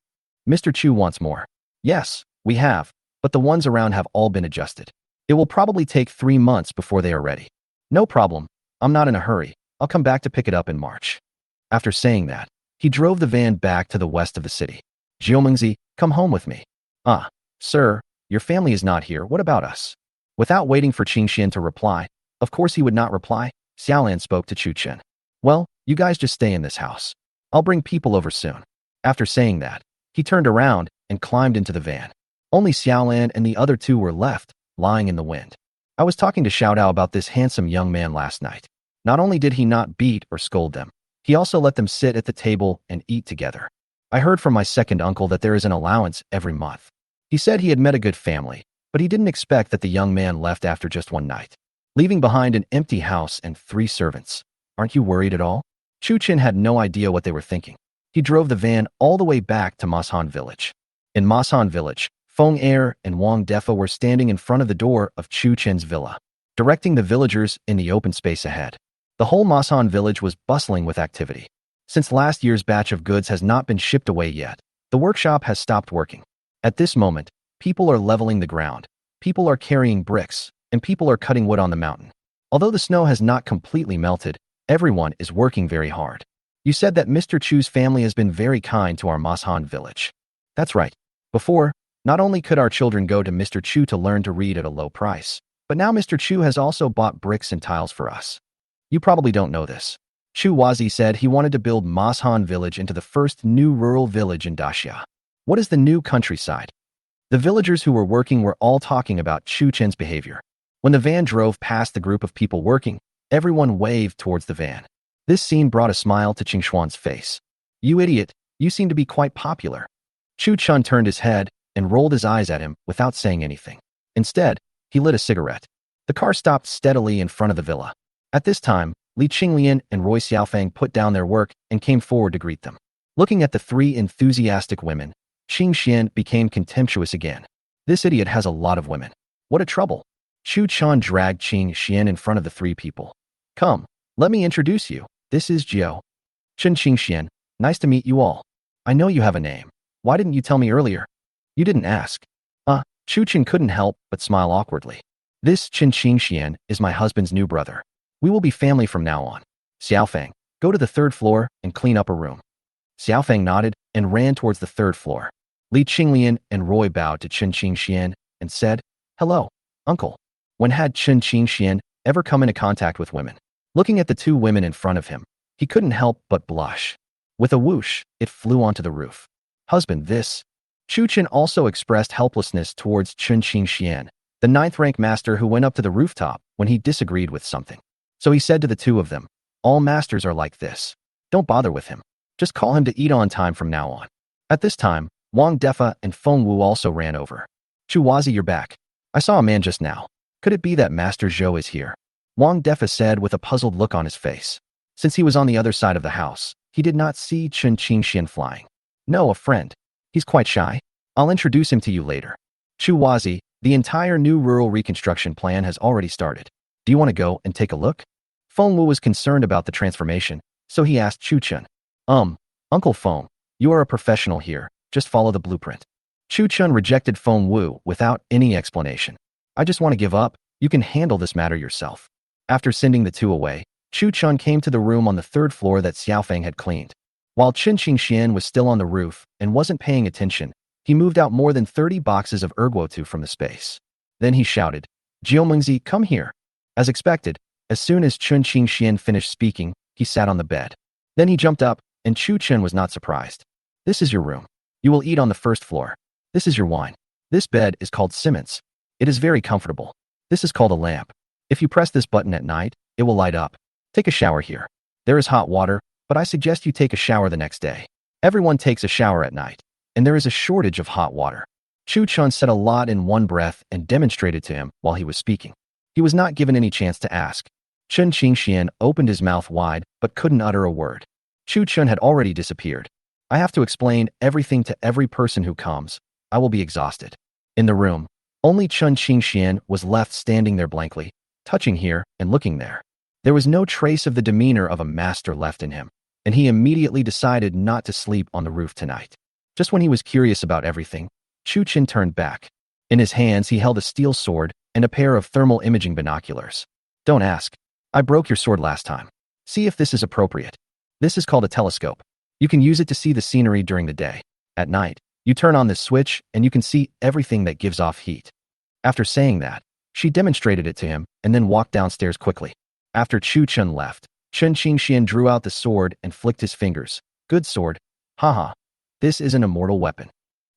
"Mr. Chu wants more." "Yes, we have, but the ones around have all been adjusted. It will probably take 3 months before they are ready." "No problem. I'm not in a hurry. I'll come back to pick it up in March." After saying that, he drove the van back to the west of the city. "Jiumengzi, come home with me." "Ah, sir, your family is not here. What about us?" Without waiting for Qing Xian to reply, of course he would not reply, Xiaolan spoke to Chu Chen. "Well, you guys just stay in this house. I'll bring people over soon." After saying that, he turned around and climbed into the van. Only Xiaolan and the other 2 were left, lying in the wind. "I was talking to Xiaodao about this handsome young man last night. Not only did he not beat or scold them, he also let them sit at the table and eat together. I heard from my second uncle that there is an allowance every month. He said he had met a good family, but he didn't expect that the young man left after just one night, leaving behind an empty house and 3 servants. Aren't you worried at all?" Chu Chen had no idea what they were thinking. He drove the van all the way back to Mashan village. In Mashan village, Feng Er and Wang Defa were standing in front of the door of Chu Chen's villa, directing the villagers in the open space ahead. The whole Mashan village was bustling with activity. Since last year's batch of goods has not been shipped away yet, the workshop has stopped working. At this moment, people are leveling the ground, people are carrying bricks, and people are cutting wood on the mountain. Although the snow has not completely melted, everyone is working very hard. "You said that Mr. Chu's family has been very kind to our Mashan village." "That's right. Before, not only could our children go to Mr. Chu to learn to read at a low price, but now Mr. Chu has also bought bricks and tiles for us. You probably don't know this. Chu Wazi said he wanted to build Mashan village into the first new rural village in Daxia. What is the new countryside?" The villagers who were working were all talking about Chu Chen's behavior. When the van drove past the group of people working, everyone waved towards the van. This scene brought a smile to Qing Xuan's face. "You idiot, you seem to be quite popular." Chu Chen turned his head and rolled his eyes at him without saying anything. Instead, he lit a cigarette. The car stopped steadily in front of the villa. At this time, Li Qinglian and Roy Xiaofeng put down their work and came forward to greet them. Looking at the 3 enthusiastic women, Qing Xian became contemptuous again. "This idiot has a lot of women. What a trouble." Chu Chen dragged Qing Xian in front of the 3 people. "Come, let me introduce you. This is Jiao." "Chen Qing Xian, nice to meet you all. I know you have a name. Why didn't you tell me earlier?" "You didn't ask." Chu Chen couldn't help but smile awkwardly. "This Chen Qing Xian is my husband's new brother. We will be family from now on. Xiaofeng, go to the 3rd floor and clean up a room." Xiaofeng nodded and ran towards the 3rd floor. Li Qinglian and Roy bowed to Chen Qing Xian and said, "Hello, uncle." When had Chen Qing Xian ever come into contact with women? Looking at the 2 women in front of him, he couldn't help but blush. With a whoosh, it flew onto the roof. "Husband, this." Chu Chen also expressed helplessness towards Chen Qing Xian, the 9th-rank master who went up to the rooftop when he disagreed with something. So he said to the 2 of them, "All masters are like this. Don't bother with him. Just call him to eat on time from now on." At this time, Wang Defa and Feng Wu also ran over. "Chu Wazi, you're back. I saw a man just now. Could it be that Master Zhou is here?" Wang Defa said with a puzzled look on his face. Since he was on the other side of the house, he did not see Chen Qing Xian flying. "No, a friend. He's quite shy. I'll introduce him to you later." "Chu Wazi, the entire new rural reconstruction plan has already started. Do you want to go and take a look?" Feng Wu was concerned about the transformation, so he asked Chu Chen. Uncle Feng, you are a professional here. Just follow the blueprint." Chu Chen rejected Feng Wu without any explanation. "I just want to give up. You can handle this matter yourself." After sending the two away, Chu Chun came to the room on the third floor that Xiaofeng had cleaned. While Chen Qingxian was still on the roof and wasn't paying attention, he moved out more than 30 boxes of erguotu from the space. Then he shouted, "Jiomengzi, come here." As expected, as soon as Chen Qingxian finished speaking, he sat on the bed. Then he jumped up, and Chu Chen was not surprised. "This is your room. You will eat on the first floor. This is your wine. This bed is called Simmons. It is very comfortable. This is called a lamp. If you press this button at night, it will light up. Take a shower here. There is hot water, but I suggest you take a shower the next day. Everyone takes a shower at night, and there is a shortage of hot water." Chu Chun said a lot in one breath and demonstrated to him while he was speaking. He was not given any chance to ask. Chen Qingxian opened his mouth wide but couldn't utter a word. Chu Chun had already disappeared. "I have to explain everything to every person who comes. I will be exhausted." In the room, only Chen Qingxian was left standing there blankly, touching here and looking there. There was no trace of the demeanor of a master left in him, and he immediately decided not to sleep on the roof tonight. Just when he was curious about everything, Chu Chen turned back. In his hands he held a steel sword and a pair of thermal imaging binoculars. "Don't ask. I broke your sword last time. See if this is appropriate. This is called a telescope. You can use it to see the scenery during the day. At night, you turn on this switch and you can see everything that gives off heat." After saying that, she demonstrated it to him and then walked downstairs quickly. After Chu Chen left, Chen Qingxian drew out the sword and flicked his fingers. "Good sword. Haha. This is an immortal weapon."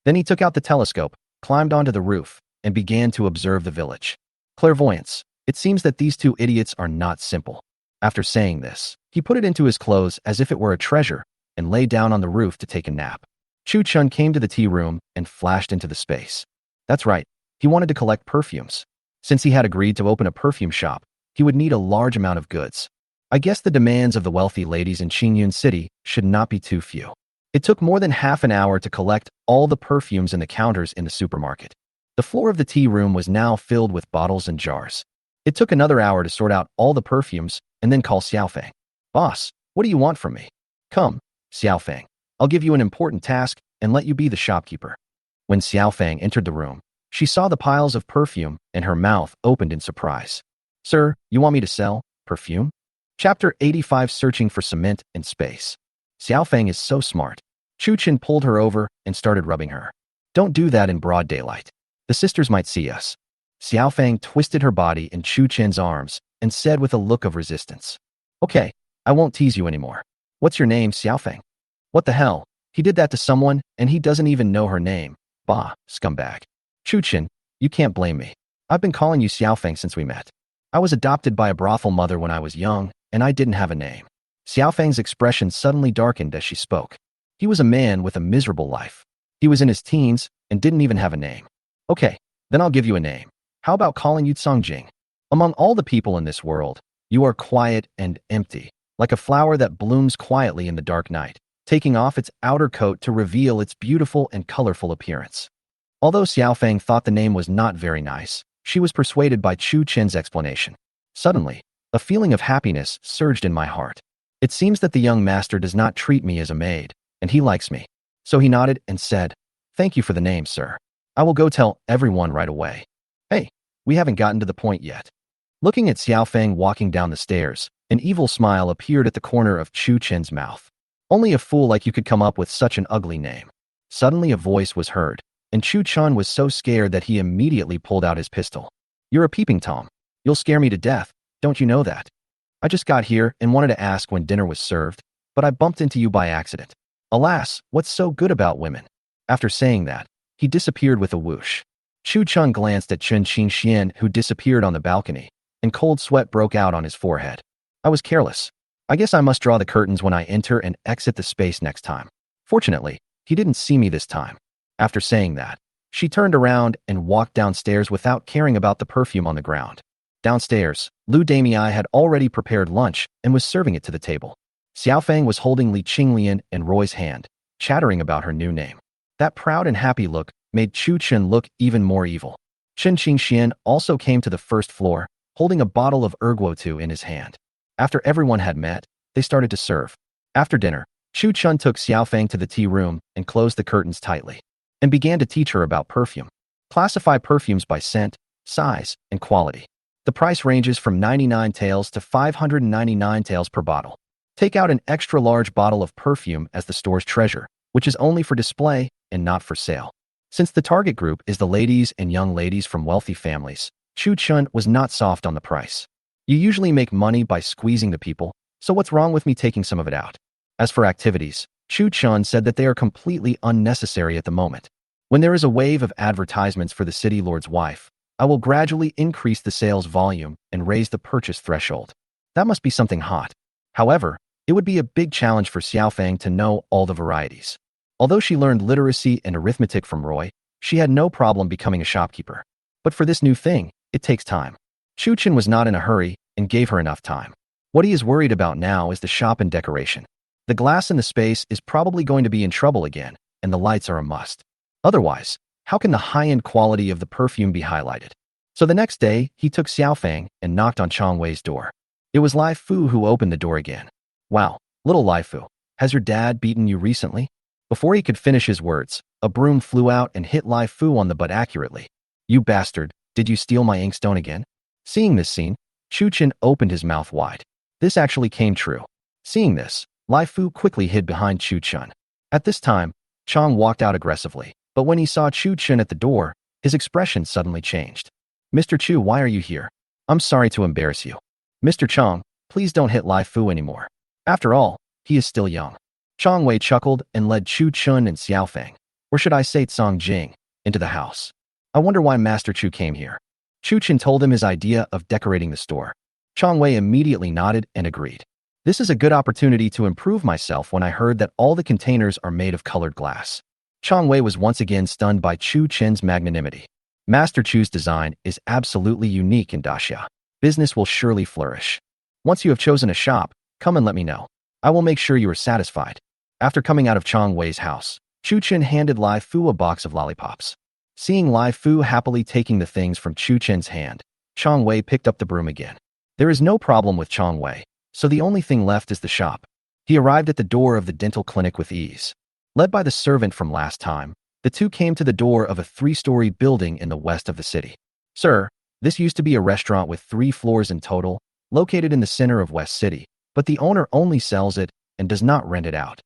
Then he took out the telescope, climbed onto the roof, and began to observe the village. Clairvoyance. It seems that these two idiots are not simple. After saying this, he put it into his clothes as if it were a treasure and lay down on the roof to take a nap. Chu Chun came to the tea room and flashed into the space. That's right, he wanted to collect perfumes. Since he had agreed to open a perfume shop, he would need a large amount of goods. I guess the demands of the wealthy ladies in Qingyun City should not be too few. It took more than half an hour to collect all the perfumes in the counters in the supermarket. The floor of the tea room was now filled with bottles and jars. It took another hour to sort out all the perfumes and then call Xiaofeng. "Boss, what do you want from me?" "Come, Xiaofeng. I'll give you an important task and let you be the shopkeeper." When Xiaofeng entered the room, she saw the piles of perfume and her mouth opened in surprise. "Sir, you want me to sell perfume?" Chapter 85, Searching for Cement in Space. Xiaofeng is so smart. Chu Chen pulled her over and started rubbing her. "Don't do that in broad daylight. The sisters might see us." Xiaofeng twisted her body in Chu Chen's arms and said with a look of resistance, "Okay, I won't tease you anymore. What's your name, Xiaofeng?" "What the hell? He did that to someone and he doesn't even know her name. Bah, scumbag." "Chu Chen, you can't blame me. I've been calling you Xiaofeng since we met. I was adopted by a brothel mother when I was young and I didn't have a name." Xiaofeng's expression suddenly darkened as she spoke. He was a man with a miserable life. He was in his teens and didn't even have a name. "Okay, then I'll give you a name. How about calling you Songjing? Among all the people in this world, you are quiet and empty, like a flower that blooms quietly in the dark night, taking off its outer coat to reveal its beautiful and colorful appearance." Although Xiaofeng thought the name was not very nice, she was persuaded by Chu Chen's explanation. Suddenly, a feeling of happiness surged in my heart. It seems that the young master does not treat me as a maid, and he likes me. So he nodded and said, "Thank you for the name, sir. I will go tell everyone right away." "Hey, we haven't gotten to the point yet." Looking at Xiaofeng walking down the stairs, an evil smile appeared at the corner of Chu Chen's mouth. "Only a fool like you could come up with such an ugly name." Suddenly a voice was heard, and Chu Chen was so scared that he immediately pulled out his pistol. "You're a peeping Tom. You'll scare me to death, don't you know that? I just got here and wanted to ask when dinner was served, but I bumped into you by accident. Alas, what's so good about women?" After saying that, he disappeared with a whoosh. Chu Chun glanced at Chen Qingxian, who disappeared on the balcony, and cold sweat broke out on his forehead. "I was careless. I guess I must draw the curtains when I enter and exit the space next time." Fortunately, he didn't see me this time. After saying that, she turned around and walked downstairs without caring about the perfume on the ground. Downstairs, Lu Damei had already prepared lunch and was serving it to the table. Xiaofeng was holding Li Qinglian and Roy's hand, chattering about her new name. That proud and happy look made Chu Chen look even more evil. Chen Qingxian also came to the first floor, holding a bottle of erguotu in his hand. After everyone had met, they started to serve. After dinner, Chu Chen took Xiaofeng to the tea room and closed the curtains tightly, and began to teach her about perfume. Classify perfumes by scent, size, and quality. The price ranges from 99 taels to 599 taels per bottle. Take out an extra large bottle of perfume as the store's treasure, which is only for display and not for sale. Since the target group is the ladies and young ladies from wealthy families, Chu Chun was not soft on the price. You usually make money by squeezing the people, so what's wrong with me taking some of it out? As for activities, Chu Chun said that they are completely unnecessary at the moment. When there is a wave of advertisements for the city lord's wife, I will gradually increase the sales volume and raise the purchase threshold. That must be something hot. However, it would be a big challenge for Xiaofang to know all the varieties. Although she learned literacy and arithmetic from Roy, she had no problem becoming a shopkeeper. But for this new thing, it takes time. Chu Chun was not in a hurry and gave her enough time. What he is worried about now is the shop and decoration. The glass in the space is probably going to be in trouble again, and the lights are a must. Otherwise, how can the high-end quality of the perfume be highlighted? So the next day, he took Xiaofang and knocked on Chong Wei's door. It was Lai Fu who opened the door again. Wow, little Lai Fu, has your dad beaten you recently? Before he could finish his words, a broom flew out and hit Lai Fu on the butt accurately. You bastard, did you steal my inkstone again? Seeing this scene, Chu Chun opened his mouth wide. This actually came true. Seeing this, Lai Fu quickly hid behind Chu Chun. At this time, Chong walked out aggressively, but when he saw Chu Chun at the door, his expression suddenly changed. Mr. Chu, why are you here? I'm sorry to embarrass you. Mr. Chong, please don't hit Lai Fu anymore. After all, he is still young. Chong Wei chuckled and led Chu Chun and Xiaofang, or should I say Tsong Jing, into the house. I wonder why Master Chu came here. Chu Chun told him his idea of decorating the store. Chong Wei immediately nodded and agreed. This is a good opportunity to improve myself when I heard that all the containers are made of colored glass. Chong Wei was once again stunned by Chu Chun's magnanimity. Master Chu's design is absolutely unique in Daxia. Business will surely flourish. Once you have chosen a shop, come and let me know. I will make sure you are satisfied. After coming out of Chong Wei's house, Chu Chun handed Lai Fu a box of lollipops. Seeing Lai Fu happily taking the things from Chu Chun's hand, Chong Wei picked up the broom again. There is no problem with Chong Wei, so the only thing left is the shop. He arrived at the door of the dental clinic with ease. Led by the servant from last time, the two came to the door of a 3-story building in the west of the city. Sir, this used to be a restaurant with 3 floors in total, located in the center of West City, but the owner only sells it and does not rent it out.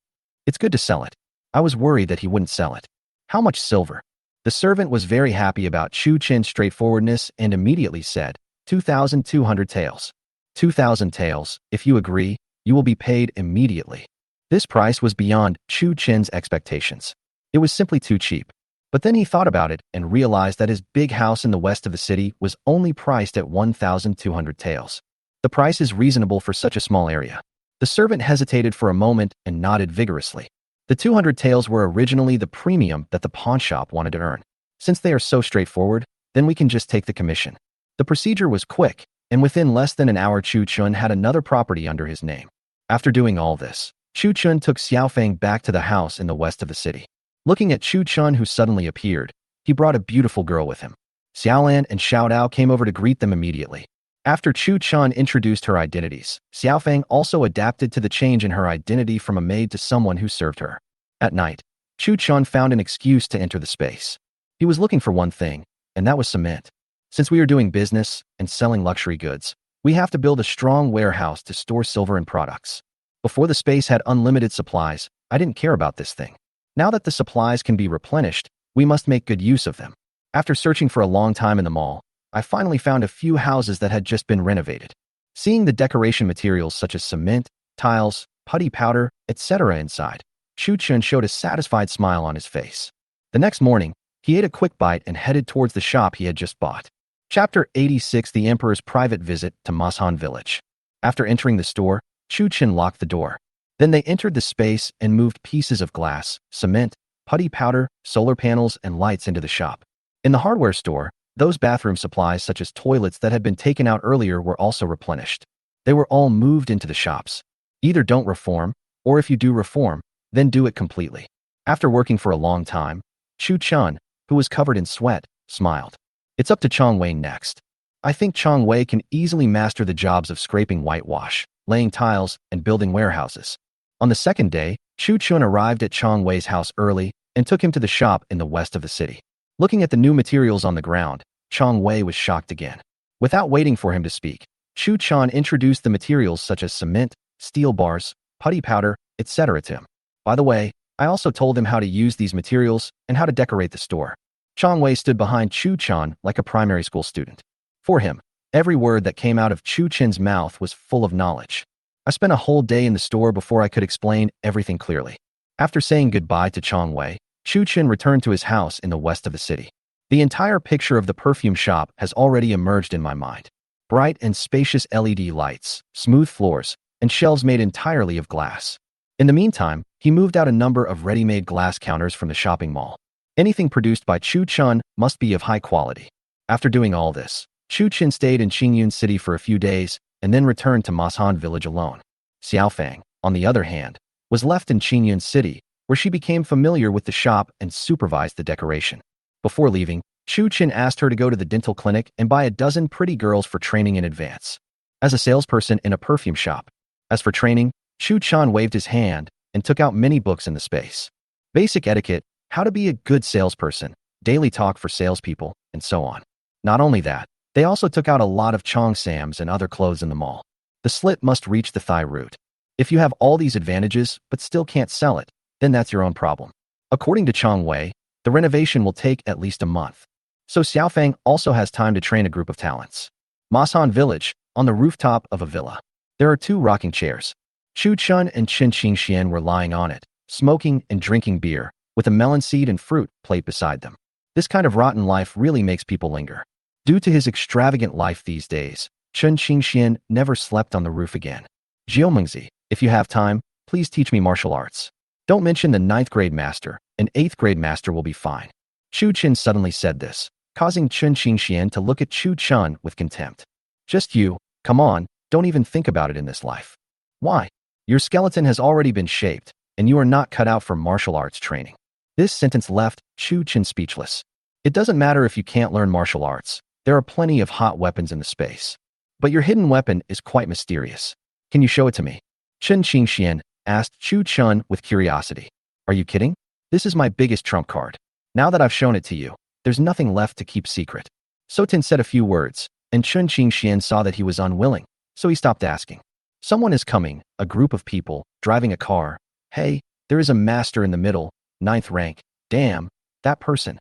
It's good to sell it. I was worried that he wouldn't sell it. How much silver? The servant was very happy about Chu Chun's straightforwardness and immediately said, 2,200 taels. 2,000 taels, if you agree, you will be paid immediately. This price was beyond Chu Chun's expectations. It was simply too cheap. But then he thought about it and realized that his big house in the west of the city was only priced at 1,200 taels. The price is reasonable for such a small area. The servant hesitated for a moment and nodded vigorously. The 200 taels were originally the premium that the pawnshop wanted to earn. Since they are so straightforward, then we can just take the commission. The procedure was quick, and within less than an hour Chu Chun had another property under his name. After doing all this, Chu Chun took Xiaofang back to the house in the west of the city. Looking at Chu Chun who suddenly appeared, he brought a beautiful girl with him. Xiaolan and Xiaodao came over to greet them immediately. After Chu Chun introduced her identities, Xiaofang also adapted to the change in her identity from a maid to someone who served her. At night, Chu Chun found an excuse to enter the space. He was looking for one thing, and that was cement. Since we are doing business and selling luxury goods, we have to build a strong warehouse to store silver and products. Before the space had unlimited supplies, I didn't care about this thing. Now that the supplies can be replenished, we must make good use of them. After searching for a long time in the mall, I finally found a few houses that had just been renovated. Seeing the decoration materials such as cement, tiles, putty powder, etc. inside, Chu Chun showed a satisfied smile on his face. The next morning, he ate a quick bite and headed towards the shop he had just bought. Chapter 86: The Emperor's Private Visit to Mashan Village. After entering the store, Chu Chun locked the door. Then they entered the space and moved pieces of glass, cement, putty powder, solar panels, and lights into the shop. In the hardware store, those bathroom supplies such as toilets that had been taken out earlier were also replenished. They were all moved into the shops. Either don't reform, or if you do reform, then do it completely. After working for a long time, Chu Chun, who was covered in sweat, smiled. It's up to Chong Wei next. I think Chong Wei can easily master the jobs of scraping whitewash, laying tiles, and building warehouses. On the second day, Chu Chun arrived at Chong Wei's house early and took him to the shop in the west of the city. Looking at the new materials on the ground, Chong Wei was shocked again. Without waiting for him to speak, Chu Chan introduced the materials such as cement, steel bars, putty powder, etc. to him. By the way, I also told him how to use these materials and how to decorate the store. Chang Wei stood behind Chu Chan like a primary school student. For him, every word that came out of Chu Chen's mouth was full of knowledge. I spent a whole day in the store before I could explain everything clearly. After saying goodbye to Chang Wei, Chu Chen returned to his house in the west of the city. The entire picture of the perfume shop has already emerged in my mind. Bright and spacious LED lights, smooth floors, and shelves made entirely of glass. In the meantime, he moved out a number of ready-made glass counters from the shopping mall. Anything produced by Chu Chen must be of high quality. After doing all this, Chu Chen stayed in Qingyun City for a few days and then returned to Mashan Village alone. Xiaofang, on the other hand, was left in Qingyun City, where she became familiar with the shop and supervised the decoration. Before leaving, Chu Chen asked her to go to the dental clinic and buy a dozen pretty girls for training in advance. As a salesperson in a perfume shop. As for training, Chu Chen waved his hand and took out many books in the space. Basic etiquette, how to be a good salesperson, daily talk for salespeople, and so on. Not only that, they also took out a lot of cheongsams and other clothes in the mall. The slit must reach the thigh root. If you have all these advantages but still can't sell it, then that's your own problem. According to Chang Wei, the renovation will take at least a month. So Xiaofang also has time to train a group of talents. Masan Village, on the rooftop of a villa. There are 2 rocking chairs. Chu Chun and Chen Qingxian were lying on it, smoking and drinking beer, with a melon seed and fruit plate beside them. This kind of rotten life really makes people linger. Due to his extravagant life these days, Chen Qingxian never slept on the roof again. Jiomengzi, if you have time, please teach me martial arts. Don't mention the 9th grade master, an 8th grade master will be fine. Chu Chen suddenly said this, causing Chen Qingxian to look at Chu Chun with contempt. Just you, come on, don't even think about it in this life. Why? Your skeleton has already been shaped, and you are not cut out for martial arts training. This sentence left Chu Chen speechless. It doesn't matter if you can't learn martial arts. There are plenty of hot weapons in the space. But your hidden weapon is quite mysterious. Can you show it to me? Chen Qingxian asked Chu Chun with curiosity. Are you kidding? This is my biggest trump card. Now that I've shown it to you, there's nothing left to keep secret. Sotin said a few words, and Chen Qingxian saw that he was unwilling, so he stopped asking. Someone is coming, a group of people, driving a car. Hey, there is a master in the middle, 9th rank. Damn, that person.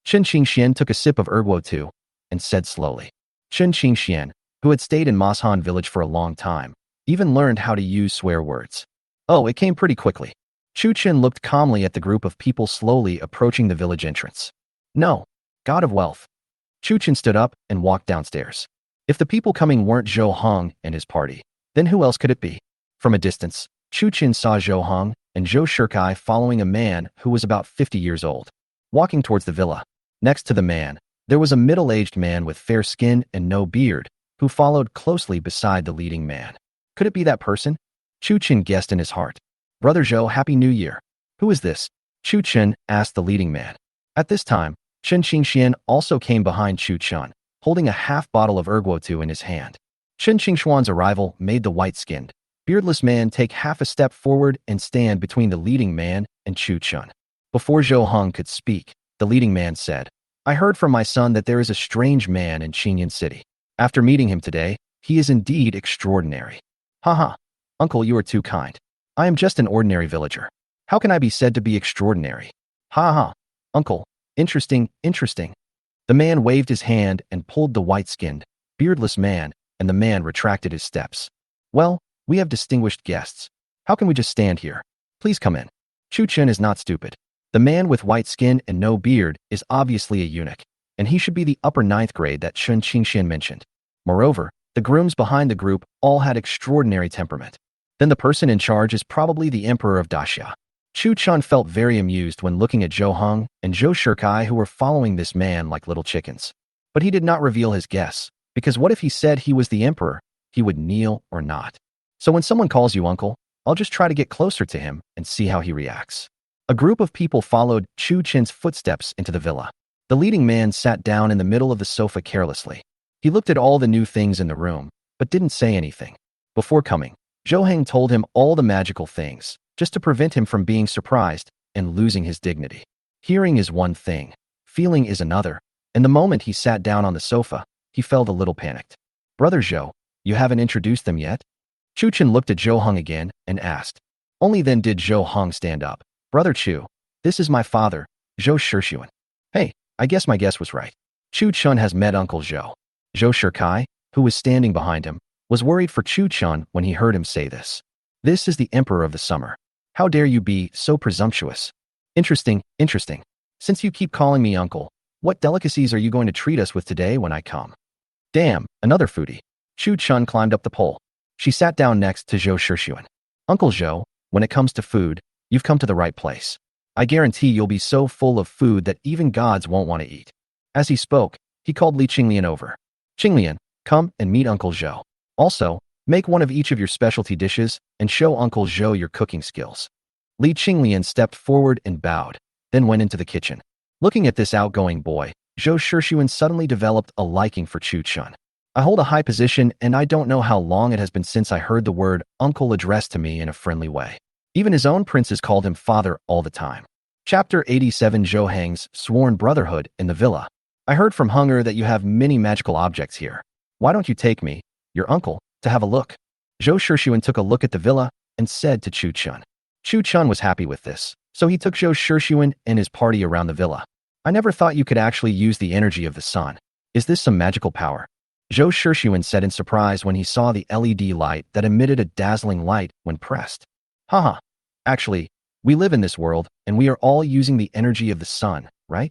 Chen Qingxian took a sip of erguo too, and said slowly. Chen Qingxian, who had stayed in Mashan Village for a long time, even learned how to use swear words. Oh, it came pretty quickly. Chu Chen looked calmly at the group of people slowly approaching the village entrance. No, God of wealth. Chu Chen stood up and walked downstairs. If the people coming weren't Zhou Hong and his party, then who else could it be? From a distance, Chu Chen saw Zhou Hong and Zhou Shikai following a man who was about 50 years old, walking towards the villa. Next to the man, there was a middle-aged man with fair skin and no beard, who followed closely beside the leading man. Could it be that person? Chu Chen guessed in his heart. Brother Zhou, Happy New Year. Who is this? Chu Chen asked the leading man. At this time, Chen Qingxian also came behind Chu Chen, holding a half bottle of erguo in his hand. Chen Qingxuan's arrival made the white-skinned, beardless man take half a step forward and stand between the leading man and Chu Chen. Before Zhou Hong could speak, the leading man said, I heard from my son that there is a strange man in Qingyun City. After meeting him today, he is indeed extraordinary. Haha, uncle, you are too kind. I am just an ordinary villager. How can I be said to be extraordinary? Ha, uncle, interesting, interesting. The man waved his hand and pulled the white-skinned, beardless man, and the man retracted his steps. Well, we have distinguished guests. How can we just stand here? Please come in. Chu Chen is not stupid. The man with white skin and no beard is obviously a eunuch, and he should be the upper 9th grade that Chen Qingxian mentioned. Moreover, the grooms behind the group all had extraordinary temperament. Then the person in charge is probably the emperor of Daxia. Chu Chen felt very amused when looking at Zhou Hong and Zhou Shikai who were following this man like little chickens. But he did not reveal his guess, because what if he said he was the emperor? He would kneel or not. So when someone calls you uncle, I'll just try to get closer to him and see how he reacts. A group of people followed Chu Chen's footsteps into the villa. The leading man sat down in the middle of the sofa carelessly. He looked at all the new things in the room, but didn't say anything. Before coming, Zhou Heng told him all the magical things, just to prevent him from being surprised and losing his dignity. Hearing is one thing, feeling is another, and the moment he sat down on the sofa, he felt a little panicked. Brother Zhou, you haven't introduced them yet? Chu Chen looked at Zhou Heng again and asked. Only then did Zhou Heng stand up. Brother Chu, this is my father, Zhou Shixuan. Hey, I guess my guess was right. Chu Chun has met Uncle Zhou. Zhou Shikai, who was standing behind him, was worried for Chu Chun when he heard him say this. This is the Emperor of the Summer. How dare you be so presumptuous? Interesting. Since you keep calling me uncle, what delicacies are you going to treat us with today when I come? Damn, another foodie. Chu Chun climbed up the pole. She sat down next to Zhou Shixuan. Uncle Zhou, when it comes to food, you've come to the right place. I guarantee you'll be so full of food that even gods won't want to eat. As he spoke, he called Li Qinglian over. Qinglian, come and meet Uncle Zhou. Also, make one of each of your specialty dishes and show Uncle Zhou your cooking skills. Li Qinglian stepped forward and bowed, then went into the kitchen. Looking at this outgoing boy, Zhou Shixuan suddenly developed a liking for Chu Chun. I hold a high position and I don't know how long it has been since I heard the word uncle addressed to me in a friendly way. Even his own princes called him father all the time. Chapter 87 Zhou Heng's Sworn Brotherhood in the Villa. I heard from Hunger that you have many magical objects here. Why don't you take me, your uncle, to have a look? Zhou Shixuan took a look at the villa and said to Chu Chun. Chu Chun was happy with this, so he took Zhou Shixuan and his party around the villa. I never thought you could actually use the energy of the sun. Is this some magical power? Zhou Shixuan said in surprise when he saw the LED light that emitted a dazzling light when pressed. Haha. Actually, we live in this world, and we are all using the energy of the sun, right?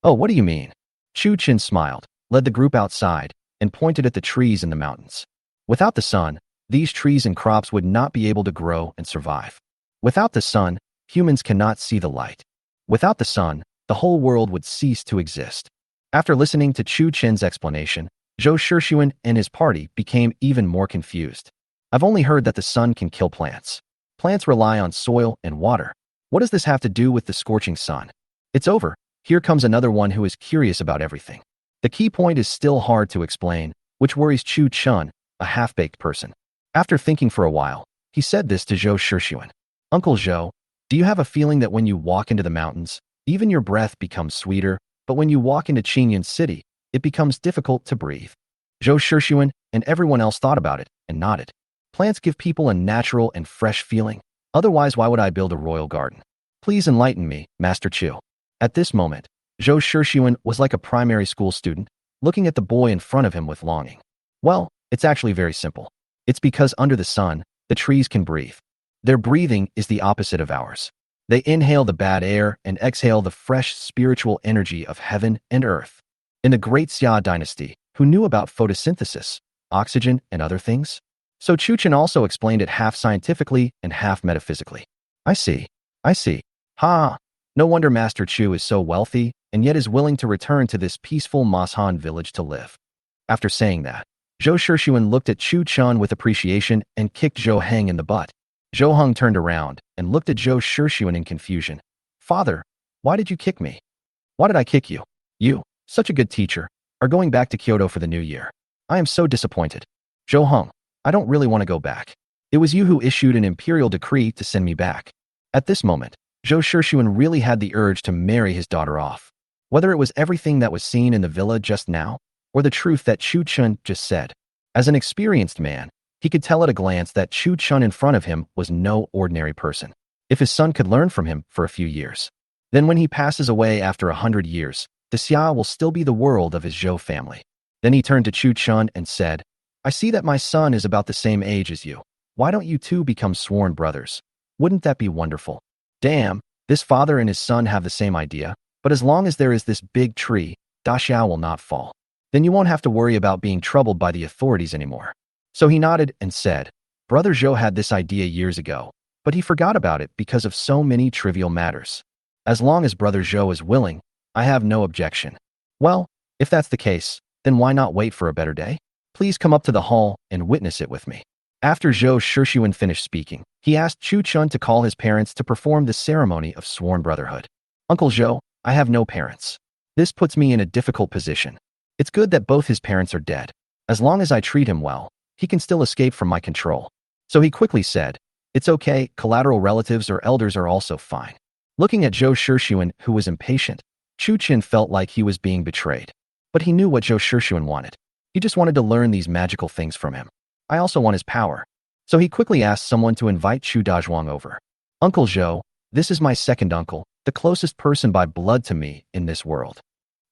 Oh, what do you mean? Chu Chen smiled, led the group outside, and pointed at the trees in the mountains. Without the sun, these trees and crops would not be able to grow and survive. Without the sun, humans cannot see the light. Without the sun, the whole world would cease to exist. After listening to Chu Chen's explanation, Zhou Shixuan and his party became even more confused. I've only heard that the sun can kill plants. Plants rely on soil and water. What does this have to do with the scorching sun? It's over. Here comes another one who is curious about everything. The key point is still hard to explain, which worries Chu Chun, a half-baked person. After thinking for a while, he said this to Zhou Shixuan. Uncle Zhou, do you have a feeling that when you walk into the mountains, even your breath becomes sweeter, but when you walk into Qingyun City, it becomes difficult to breathe? Zhou Shixuan and everyone else thought about it and nodded. Plants give people a natural and fresh feeling. Otherwise, why would I build a royal garden? Please enlighten me, Master Chu. At this moment, Zhou Shixuan was like a primary school student, looking at the boy in front of him with longing. Well, it's actually very simple. It's because under the sun, the trees can breathe. Their breathing is the opposite of ours. They inhale the bad air and exhale the fresh spiritual energy of heaven and earth. In the Great Xia dynasty, who knew about photosynthesis, oxygen, and other things? So Chu Chen also explained it half scientifically and half metaphysically. I see. Ha! No wonder Master Chu is so wealthy and yet is willing to return to this peaceful Mashan village to live. After saying that, Zhou Shixuan looked at Chu Chun with appreciation and kicked Zhou Heng in the butt. Zhou Heng turned around and looked at Zhou Shixuan in confusion. Father, why did you kick me? Why did I kick you? You, such a good teacher, are going back to Kyoto for the new year. I am so disappointed. Zhou Heng, I don't really want to go back. It was you who issued an imperial decree to send me back. At this moment, Zhou Shixuan really had the urge to marry his daughter off. Whether it was everything that was seen in the villa just now, or the truth that Chu Chun just said. As an experienced man, he could tell at a glance that Chu Chun in front of him was no ordinary person. If his son could learn from him for a few years, then when he passes away after 100 years, the Xia will still be the world of his Zhou family. Then he turned to Chu Chun and said, I see that my son is about the same age as you. Why don't you two become sworn brothers? Wouldn't that be wonderful? Damn, this father and his son have the same idea, but as long as there is this big tree, Da Xiao will not fall. Then you won't have to worry about being troubled by the authorities anymore. So he nodded and said, Brother Zhou had this idea years ago, but he forgot about it because of so many trivial matters. As long as Brother Zhou is willing, I have no objection. Well, if that's the case, then why not wait for a better day? Please come up to the hall and witness it with me. After Zhou Shixuan finished speaking, he asked Chu Chun to call his parents to perform the ceremony of sworn brotherhood. Uncle Zhou, I have no parents. This puts me in a difficult position. It's good that both his parents are dead. As long as I treat him well, he can still escape from my control. So he quickly said, it's okay, collateral relatives or elders are also fine. Looking at Zhou Shixuan, who was impatient, Chu Chen felt like he was being betrayed. But he knew what Zhou Shixuan wanted. He just wanted to learn these magical things from him. I also want his power. So he quickly asked someone to invite Chu Dazhuang over. Uncle Zhou, this is my second uncle, the closest person by blood to me in this world.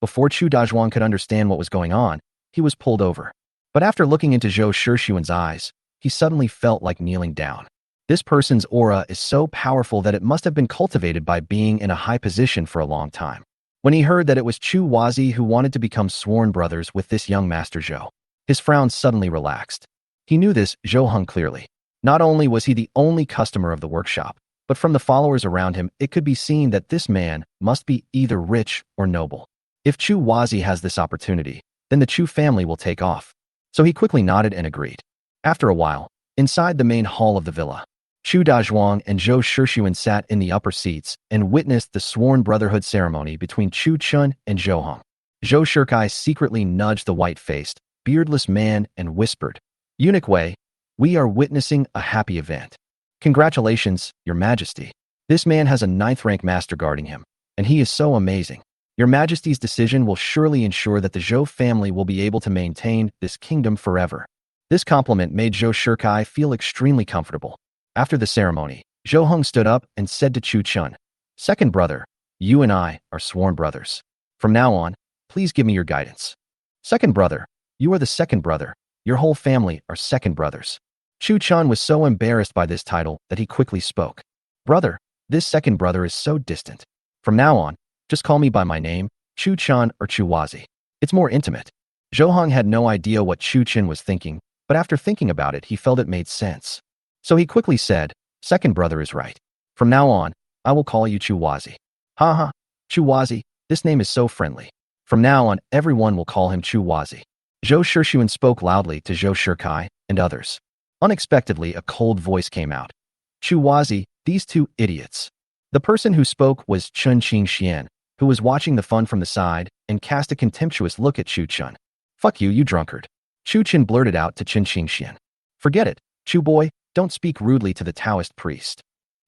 Before Chu Dazhuang could understand what was going on, he was pulled over. But after looking into Zhou Shixuan's eyes, he suddenly felt like kneeling down. This person's aura is so powerful that it must have been cultivated by being in a high position for a long time. When he heard that it was Chu Wazi who wanted to become sworn brothers with this young Master Zhou, his frown suddenly relaxed. He knew this Zhou Heng clearly. Not only was he the only customer of the workshop, but from the followers around him, it could be seen that this man must be either rich or noble. If Chu Wazi has this opportunity, then the Chu family will take off. So he quickly nodded and agreed. After a while, inside the main hall of the villa, Chu Dazhuang and Zhou Shixuan sat in the upper seats and witnessed the sworn brotherhood ceremony between Chu Chun and Zhou Heng. Zhou Shikai secretly nudged the white-faced, beardless man and whispered, "Eunuch Wei, we are witnessing a happy event. Congratulations, Your Majesty. This man has a 9th-rank master guarding him, and he is so amazing. Your Majesty's decision will surely ensure that the Zhou family will be able to maintain this kingdom forever." This compliment made Zhou Shikai feel extremely comfortable. After the ceremony, Zhou Heng stood up and said to Chu Chun, "Second brother, you and I are sworn brothers. From now on, please give me your guidance." "Second brother, you are the second brother. Your whole family are second brothers." Chu Chun was so embarrassed by this title that he quickly spoke. "Brother, this second brother is so distant. From now on, just call me by my name, Chu Chun or Chu Wazi. It's more intimate." Zhou Heng had no idea what Chu Chun was thinking, but after thinking about it, he felt it made sense. So he quickly said, "Second brother is right. From now on, I will call you Chu Wazi." "Ha, Chu Wazi, this name is so friendly. From now on, everyone will call him Chu Wazi." Zhou Shixuan spoke loudly to Zhou Shikai and others. Unexpectedly, a cold voice came out. "Chu Wazi, these two idiots." The person who spoke was Chun Qingxian, who was watching the fun from the side and cast a contemptuous look at Chu Chun. "Fuck you, you drunkard." Chu Chun blurted out to Chun Qingxian. "Forget it, Chu boy, don't speak rudely to the Taoist priest."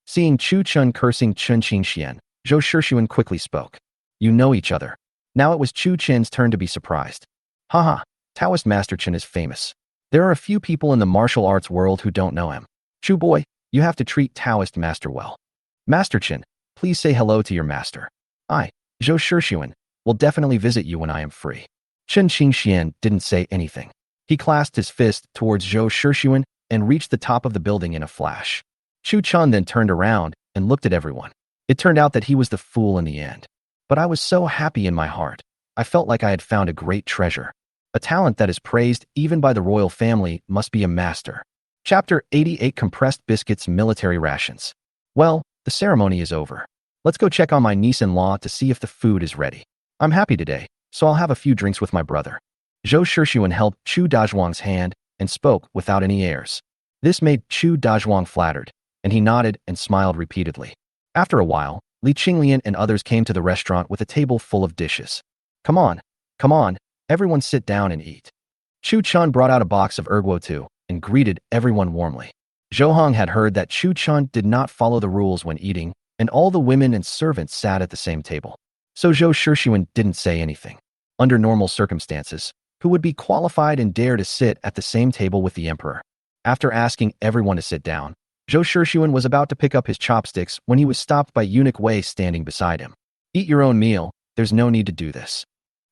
Seeing Chu Chun cursing Chun Qingxian, Zhou Shixuan quickly spoke. "You know each other." Now it was Chu Chen's turn to be surprised. "Haha, Taoist Master Chen is famous. There are a few people in the martial arts world who don't know him. Chu boy, you have to treat Taoist Master well. Master Chen, please say hello to your master. I, Zhou Shixuan, will definitely visit you when I am free." Chun Qingxian didn't say anything. He clasped his fist towards Zhou Shixuan and reached the top of the building in a flash. Chu Chun then turned around and looked at everyone. It turned out that he was the fool in the end. But I was so happy in my heart. I felt like I had found a great treasure. A talent that is praised even by the royal family must be a master. Chapter 88: Compressed Biscuits Military Rations. Well, the ceremony is over. Let's go check on my niece-in-law to see if the food is ready. I'm happy today, so I'll have a few drinks with my brother. Zhou Shixuan held Chu Dazhuang's hand and spoke without any airs. This made Chu Dazhuang flattered, and he nodded and smiled repeatedly. After a while, Li Qinglian and others came to the restaurant with a table full of dishes. Come on, everyone sit down and eat." Chu Chun brought out a box of erguo tu and greeted everyone warmly. Zhou Heng had heard that Chu Chun did not follow the rules when eating, and all the women and servants sat at the same table. So Zhou Shixuan didn't say anything. Under normal circumstances, who would be qualified and dare to sit at the same table with the emperor? After asking everyone to sit down, Zhou Shixuan was about to pick up his chopsticks when he was stopped by Eunuch Wei standing beside him. "Eat your own meal, there's no need to do this."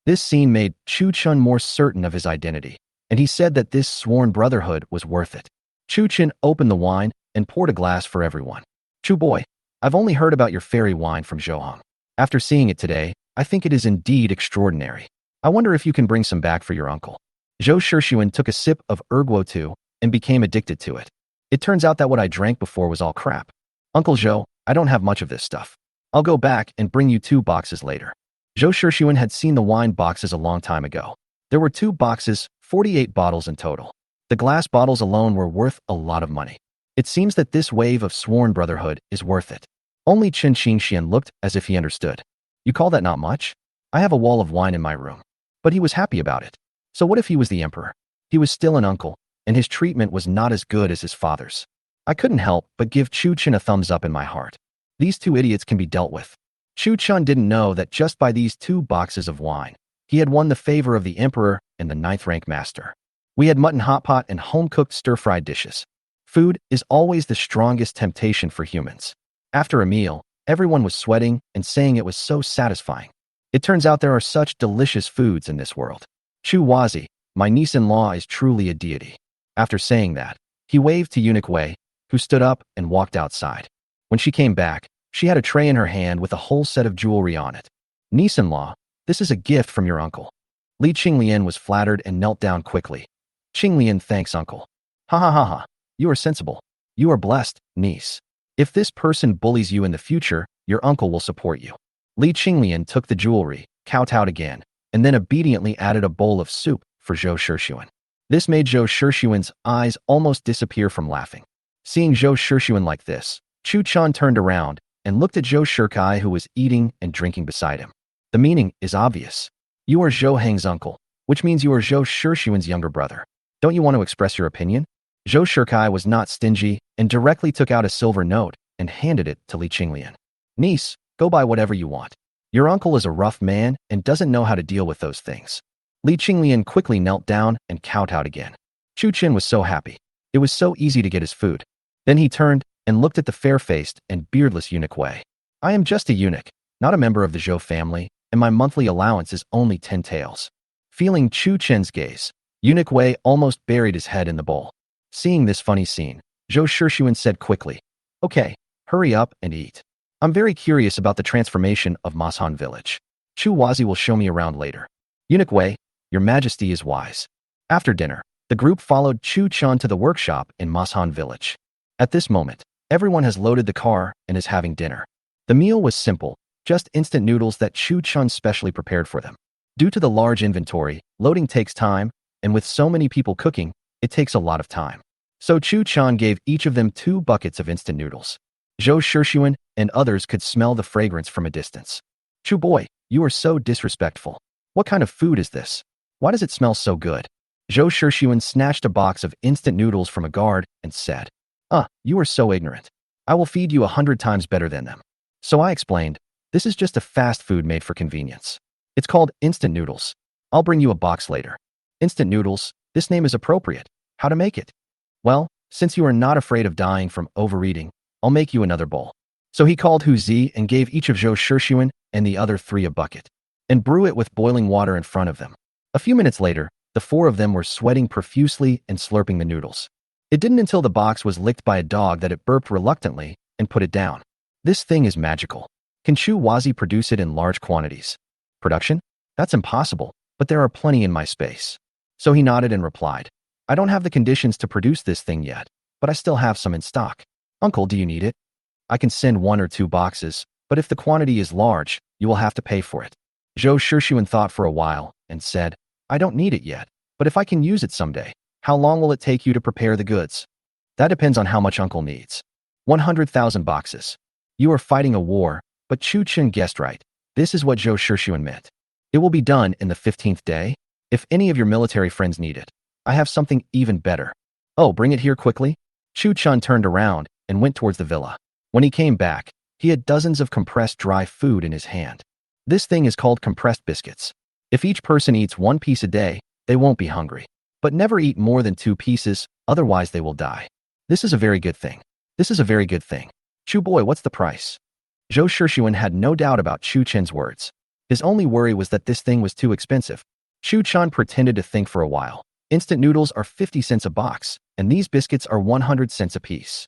This scene made Chu Chun more certain of his identity, and he said that this sworn brotherhood was worth it. Chu Chun opened the wine and poured a glass for everyone. "Chu boy, I've only heard about your fairy wine from Zhou Heng. After seeing it today, I think it is indeed extraordinary. I wonder if you can bring some back for your uncle." Zhou Shixuan took a sip of erguo tu and became addicted to it. "It turns out that what I drank before was all crap. Uncle Zhou, I don't have much of this stuff. I'll go back and bring you 2 boxes later." Zhou Shixuan had seen the wine boxes a long time ago. There were 2 boxes, 48 bottles in total. The glass bottles alone were worth a lot of money. It seems that this wave of sworn brotherhood is worth it. Only Chun Qingxian looked as if he understood. "You call that not much? I have a wall of wine in my room." But he was happy about it. So what if he was the emperor? He was still an uncle, and his treatment was not as good as his father's. I couldn't help but give Chu Chun a thumbs up in my heart. These 2 idiots can be dealt with. Chu Chun didn't know that just by these 2 boxes of wine, he had won the favor of the emperor and the ninth-rank master. We had mutton hot pot and home-cooked stir-fried dishes. Food is always the strongest temptation for humans. After a meal, everyone was sweating and saying it was so satisfying. It turns out there are such delicious foods in this world. Chu Wazi, my niece-in-law, is truly a deity. After saying that, he waved to Eunuch Wei, who stood up and walked outside. When she came back, she had a tray in her hand with a whole set of jewelry on it. Niece-in-law, this is a gift from your uncle. Li Qinglian was flattered and knelt down quickly. Qinglian thanks uncle. Ha ha ha ha, you are sensible. You are blessed, niece. If this person bullies you in the future, your uncle will support you. Li Qinglian took the jewelry, kowtowed again, and then obediently added a bowl of soup for Zhou Shixuan. This made Zhou Shixuan's eyes almost disappear from laughing. Seeing Zhou Shixuan like this, Chu Chan turned around and looked at Zhou Shikai, who was eating and drinking beside him. The meaning is obvious. You are Zhou Heng's uncle, which means you are Zhou Shixuan's younger brother. Don't you want to express your opinion? Zhou Shikai was not stingy and directly took out a silver note and handed it to Li Qinglian. Niece, go buy whatever you want. Your uncle is a rough man and doesn't know how to deal with those things. Li Qinglian quickly knelt down and kowtowed again. Chu Qin was so happy. It was so easy to get his food. Then he turned and looked at the fair-faced and beardless Eunuch Wei. I am just a eunuch, not a member of the Zhou family, and my monthly allowance is only 10 taels. Feeling Chu Chen's gaze, Eunuch Wei almost buried his head in the bowl. Seeing this funny scene, Zhou Shixuan said quickly, Okay, hurry up and eat. I'm very curious about the transformation of Mashan village. Chu Wazi will show me around later. Eunuch Wei, your majesty is wise. After dinner, the group followed Chu Chan to the workshop in Mashan village. At this moment, everyone has loaded the car and is having dinner. The meal was simple, just instant noodles that Chu Chan specially prepared for them. Due to the large inventory, loading takes time, and with so many people cooking, it takes a lot of time. So Chu Chan gave each of them 2 buckets of instant noodles. Zhou Shixuan and others could smell the fragrance from a distance. Chu boy, you are so disrespectful. What kind of food is this? Why does it smell so good? Zhou Shixuan snatched a box of instant noodles from a guard and said, you are so ignorant. I will feed you 100 times better than them. So I explained, this is just a fast food made for convenience. It's called instant noodles. I'll bring you a box later. Instant noodles, this name is appropriate. How to make it? Well, since you are not afraid of dying from overeating, I'll make you another bowl. So he called Hu Zi and gave each of Zhou Shixuan and the other 3 a bucket, and brew it with boiling water in front of them. A few minutes later, the 4 of them were sweating profusely and slurping the noodles. It didn't until the box was licked by a dog that it burped reluctantly and put it down. This thing is magical. Can Chu Wazi produce it in large quantities? Production? That's impossible, but there are plenty in my space. So he nodded and replied, I don't have the conditions to produce this thing yet, but I still have some in stock. Uncle, do you need it? I can send 1 or 2 boxes, but if the quantity is large, you will have to pay for it. Zhou Shixuan thought for a while and said, I don't need it yet, but if I can use it someday, how long will it take you to prepare the goods? That depends on how much uncle needs. 100,000 boxes. You are fighting a war, but Chu Qin guessed right. This is what Zhou Shixuan meant. It will be done in the 15th day. If any of your military friends need it, I have something even better. Oh, bring it here quickly. Chu Chan turned around and went towards the villa. When he came back, he had dozens of compressed dry food in his hand. This thing is called compressed biscuits. If each person eats 1 piece a day, they won't be hungry. But never eat more than 2 pieces, otherwise they will die. This is a very good thing. This is a very good thing. Chu boy, what's the price? Zhou Shixuan had no doubt about Chu Chen's words. His only worry was that this thing was too expensive. Chu Chan pretended to think for a while. Instant noodles are 50 cents a box, and these biscuits are 100 cents a piece.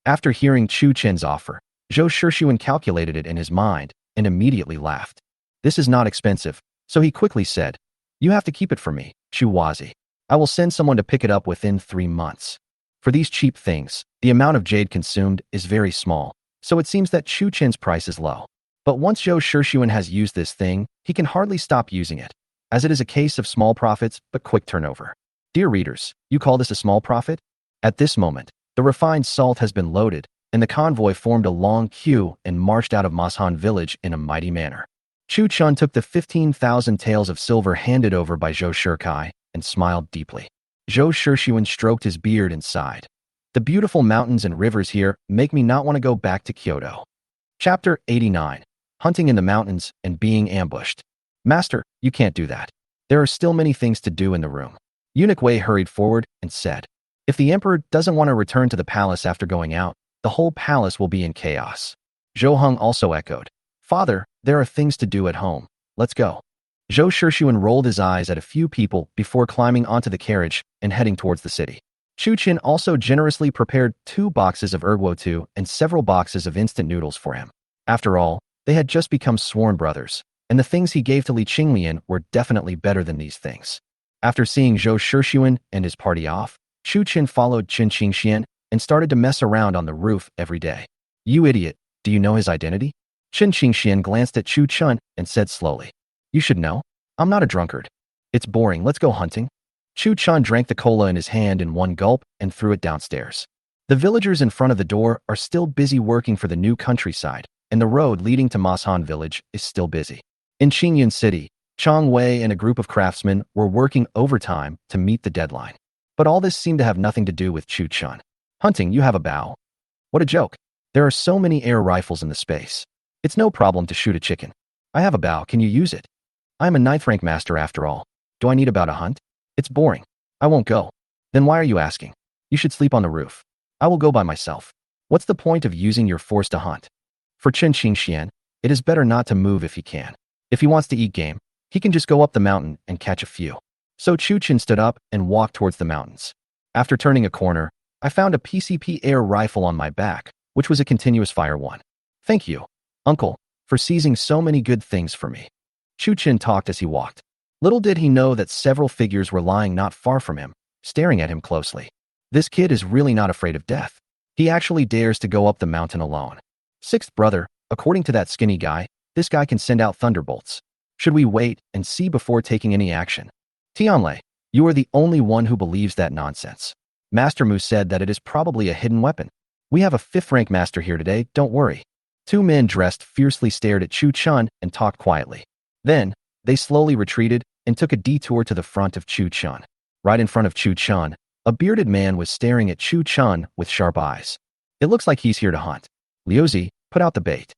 After hearing Chu Chen's offer, Zhou Shixuan calculated it in his mind and immediately laughed. This is not expensive, so he quickly said, You have to keep it for me, Chu Wazi. I will send someone to pick it up within 3 months. For these cheap things, the amount of jade consumed is very small, so it seems that Chu Chen's price is low. But once Zhou Shixuan has used this thing, he can hardly stop using it, as it is a case of small profits but quick turnover. Dear readers, you call this a small profit? At this moment, the refined salt has been loaded, and the convoy formed a long queue and marched out of Mashan village in a mighty manner. Chu Chan took the 15,000 taels of silver handed over by Zhou Shikai and smiled deeply. Zhou Shixuan stroked his beard and sighed. The beautiful mountains and rivers here make me not want to go back to Kyoto. Chapter 89. Hunting in the mountains and being ambushed. Master, you can't do that. There are still many things to do in the room. Eunuch Wei hurried forward and said, if the emperor doesn't want to return to the palace after going out, the whole palace will be in chaos. Zhou Heng also echoed, Father, there are things to do at home. Let's go. Zhou Shixuan rolled his eyes at a few people before climbing onto the carriage and heading towards the city. Chu Qin also generously prepared 2 boxes of erguo and several boxes of instant noodles for him. After all, they had just become sworn brothers, and the things he gave to Li Qinglian were definitely better than these things. After seeing Zhou Shixuan and his party off, Chu Qin followed Qin Qingxian and started to mess around on the roof every day. You idiot, do you know his identity? Qin Qingxian glanced at Chu Chun and said slowly, you should know. I'm not a drunkard. It's boring, let's go hunting. Chu Chun drank the cola in his hand in one gulp and threw it downstairs. The villagers in front of the door are still busy working for the new countryside, and the road leading to Mashan village is still busy. In Qingyun City, Chang Wei and a group of craftsmen were working overtime to meet the deadline. But all this seemed to have nothing to do with Chu Chun. Hunting, you have a bow. What a joke. There are so many air rifles in the space. It's no problem to shoot a chicken. I have a bow, can you use it? I am a 9th rank master after all. Do I need a bow to hunt? It's boring. I won't go. Then why are you asking? You should sleep on the roof. I will go by myself. What's the point of using your force to hunt? For Qin Qingxian, it is better not to move if he can. If he wants to eat game, he can just go up the mountain and catch a few. So Chu Qin stood up and walked towards the mountains. After turning a corner, I found a PCP air rifle on my back, which was a continuous fire one. Thank you, uncle, for seizing so many good things for me. Chu Qin talked as he walked. Little did he know that several figures were lying not far from him, staring at him closely. This kid is really not afraid of death. He actually dares to go up the mountain alone. 6th brother, according to that skinny guy, this guy can send out thunderbolts. Should we wait and see before taking any action? Tianlei, you are the only one who believes that nonsense. Master Mu said that it is probably a hidden weapon. We have a 5th rank master here today, don't worry. 2 men dressed fiercely stared at Chu Chun and talked quietly. Then, they slowly retreated and took a detour to the front of Chu Chun. Right in front of Chu Chun, a bearded man was staring at Chu Chun with sharp eyes. It looks like he's here to hunt. Liuzi, put out the bait.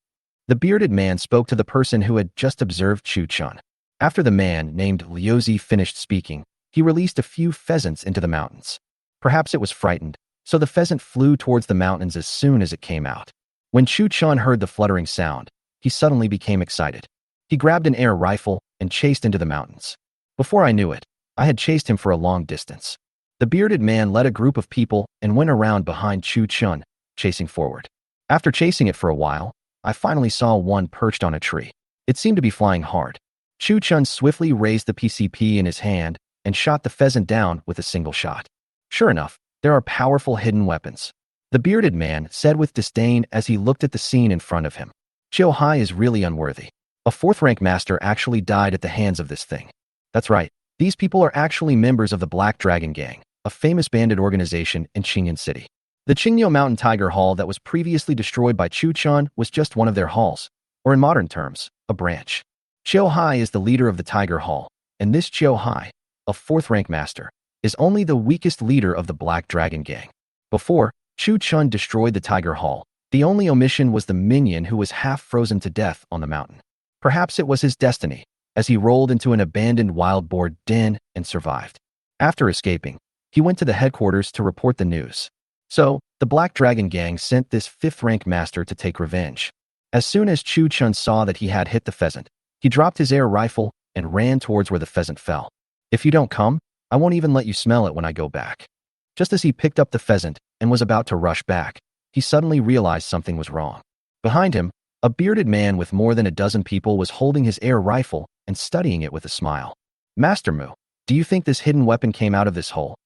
The bearded man spoke to the person who had just observed Chu Chun. After the man named Liuzi finished speaking, he released a few pheasants into the mountains. Perhaps it was frightened, so the pheasant flew towards the mountains as soon as it came out. When Chu Chun heard the fluttering sound, he suddenly became excited. He grabbed an air rifle and chased into the mountains. Before I knew it, I had chased him for a long distance. The bearded man led a group of people and went around behind Chu Chun, chasing forward. After chasing it for a while, I finally saw one perched on a tree. It seemed to be flying hard. Chu Chun swiftly raised the PCP in his hand and shot the pheasant down with a single shot. Sure enough, there are powerful hidden weapons. The bearded man said with disdain as he looked at the scene in front of him. Chiu Hai is really unworthy. A 4th rank master actually died at the hands of this thing. That's right, these people are actually members of the Black Dragon Gang, a famous bandit organization in Qingyun City. The Qingyo Mountain Tiger Hall that was previously destroyed by Chu Chun was just one of their halls, or in modern terms, a branch. Chiu Hai is the leader of the Tiger Hall, and this Chiu Hai, a 4th rank master, is only the weakest leader of the Black Dragon Gang. Before Chu Chun destroyed the Tiger Hall, the only omission was the minion who was half frozen to death on the mountain. Perhaps it was his destiny, as he rolled into an abandoned wild boar den and survived. After escaping, he went to the headquarters to report the news. So, the Black Dragon Gang sent this 5th rank master to take revenge. As soon as Chu Chun saw that he had hit the pheasant, he dropped his air rifle and ran towards where the pheasant fell. If you don't come, I won't even let you smell it when I go back. Just as he picked up the pheasant and was about to rush back, he suddenly realized something was wrong. Behind him, a bearded man with more than a dozen people was holding his air rifle and studying it with a smile. Master Mu, do you think this hidden weapon came out of this hole?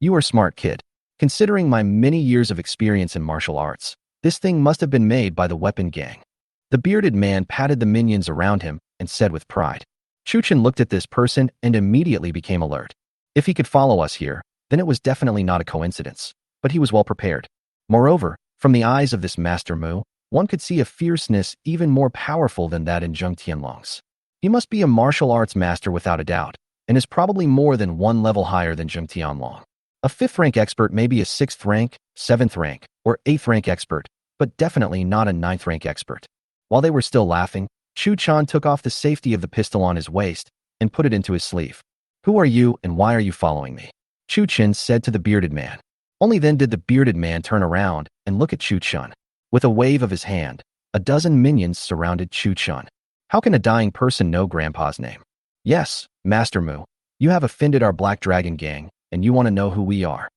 You are smart, kid. Considering my many years of experience in martial arts, this thing must have been made by the weapon gang. The bearded man patted the minions around him and said with pride. Chu Chun looked at this person and immediately became alert. If he could follow us here, then it was definitely not a coincidence, but he was well prepared. Moreover, from the eyes of this Master Mu, one could see a fierceness even more powerful than that in Zheng Tianlong's. He must be a martial arts master without a doubt, and is probably more than one level higher than Zheng Tianlong. A 5th rank expert may be a 6th rank, 7th rank, or 8th rank expert, but definitely not a 9th rank expert. While they were still laughing, Chu Chun took off the safety of the pistol on his waist and put it into his sleeve. Who are you and why are you following me? Chu Chen said to the bearded man. Only then did the bearded man turn around and look at Chu Chun. With a wave of his hand, a dozen minions surrounded Chu Chun. How can a dying person know Grandpa's name? Yes, Master Mu. You have offended our Black Dragon gang, and you want to know who we are.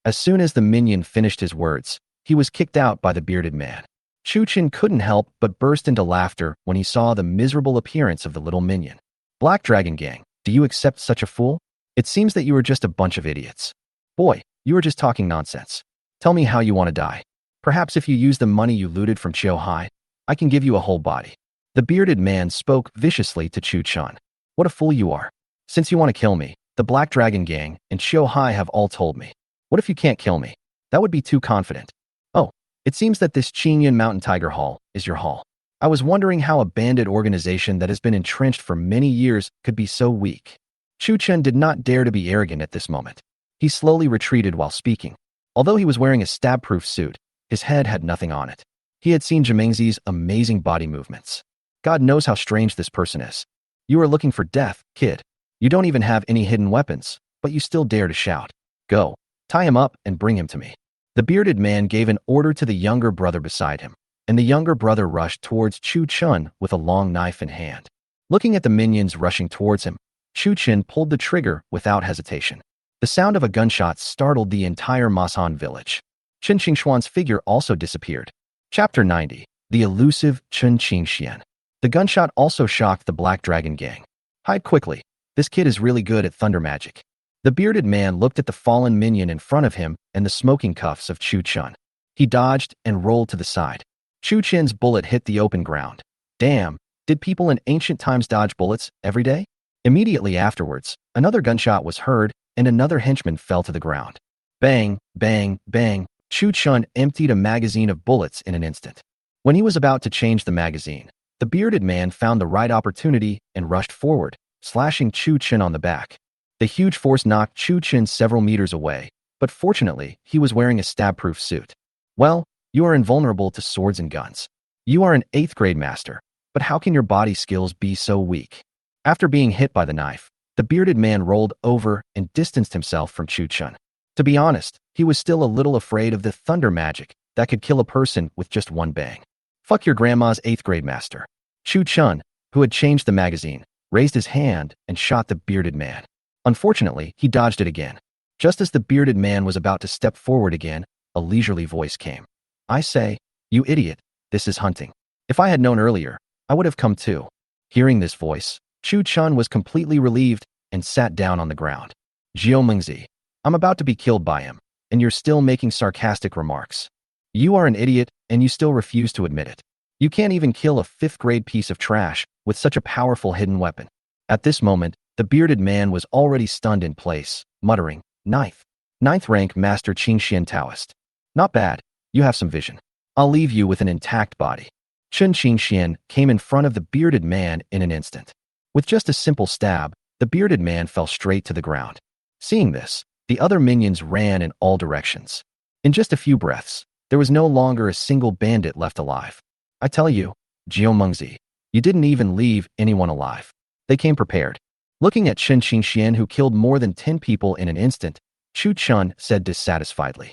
As soon as the minion finished his words, he was kicked out by the bearded man. Chu Chen couldn't help but burst into laughter when he saw the miserable appearance of the little minion. Black Dragon gang, do you accept such a fool? It seems that you are just a bunch of idiots. Boy, you are just talking nonsense. Tell me how you want to die. Perhaps if you use the money you looted from Chiu Hai, I can give you a whole body. The bearded man spoke viciously to Chu Chun. What a fool you are. Since you want to kill me, the Black Dragon gang and Chiu Hai have all told me. What if you can't kill me? That would be too confident. Oh, it seems that this Qingyan Mountain Tiger Hall is your hall. I was wondering how a bandit organization that has been entrenched for many years could be so weak. Chu Chen did not dare to be arrogant at this moment. He slowly retreated while speaking. Although he was wearing a stab-proof suit, his head had nothing on it. He had seen Jimengzi's amazing body movements. God knows how strange this person is. You are looking for death, kid. You don't even have any hidden weapons, but you still dare to shout. Go, tie him up and bring him to me. The bearded man gave an order to the younger brother beside him, and the younger brother rushed towards Chu Chun with a long knife in hand. Looking at the minions rushing towards him, Chu Chen pulled the trigger without hesitation. The sound of a gunshot startled the entire Masan village. Chen Qingshuan's figure also disappeared. Chapter 90. The elusive Chen Qingxian. The gunshot also shocked the Black Dragon gang. Hide quickly. This kid is really good at thunder magic. The bearded man looked at the fallen minion in front of him and the smoking cuffs of Chu Chun. He dodged and rolled to the side. Chu Chen's bullet hit the open ground. Damn, did people in ancient times dodge bullets every day? Immediately afterwards, another gunshot was heard and another henchman fell to the ground. Bang, bang, bang. Chu Chun emptied a magazine of bullets in an instant. When he was about to change the magazine, the bearded man found the right opportunity and rushed forward, slashing Chu Chun on the back. The huge force knocked Chu Chun several meters away, but fortunately, he was wearing a stab-proof suit. Well, you are invulnerable to swords and guns. You are an 8th grade master, but how can your body skills be so weak? After being hit by the knife, the bearded man rolled over and distanced himself from Chu Chun. To be honest, he was still a little afraid of the thunder magic that could kill a person with just one bang. Fuck your grandma's 8th grade master. Chu Chun, who had changed the magazine, raised his hand and shot the bearded man. Unfortunately, he dodged it again. Just as the bearded man was about to step forward again, a leisurely voice came. I say, you idiot, this is hunting. If I had known earlier, I would have come too. Hearing this voice, Chu Chun was completely relieved and sat down on the ground. Jiomengzi, I'm about to be killed by him, and you're still making sarcastic remarks. You are an idiot, and you still refuse to admit it. You can't even kill a 5th grade piece of trash with such a powerful hidden weapon. At this moment, the bearded man was already stunned in place, muttering, Ninth rank Master Qingxian Taoist. Not bad, you have some vision. I'll leave you with an intact body. Chen Qingxian came in front of the bearded man in an instant. With just a simple stab, the bearded man fell straight to the ground. Seeing this, the other minions ran in all directions. In just a few breaths, there was no longer a single bandit left alive. I tell you, Jiomengzi, you didn't even leave anyone alive. They came prepared. Looking at Chen Qingxian, who killed more than 10 people in an instant, Chu Chun said dissatisfiedly,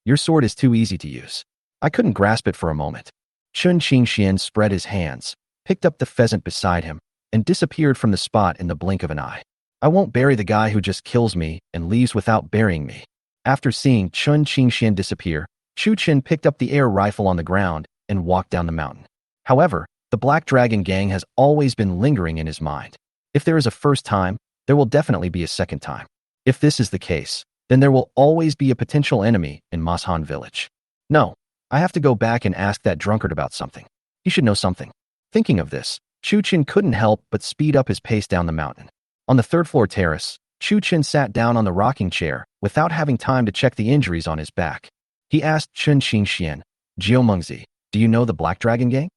your sword is too easy to use. I couldn't grasp it for a moment. Chen Qingxian spread his hands, picked up the pheasant beside him, and disappeared from the spot in the blink of an eye. I won't bury the guy who just kills me and leaves without burying me. After seeing Chen Qingxian disappear, Chu Chen picked up the air rifle on the ground and walked down the mountain. However, the Black Dragon gang has always been lingering in his mind. If there is a first time, there will definitely be a second time. If this is the case, then there will always be a potential enemy in Mashan village. No, I have to go back and ask that drunkard about something. He should know something. Thinking of this, Chu Chen couldn't help but speed up his pace down the mountain. On the 3rd floor terrace, Chu Chen sat down on the rocking chair without having time to check the injuries on his back. He asked Chen Qingxian, Jiomengzi, do you know the Black Dragon gang?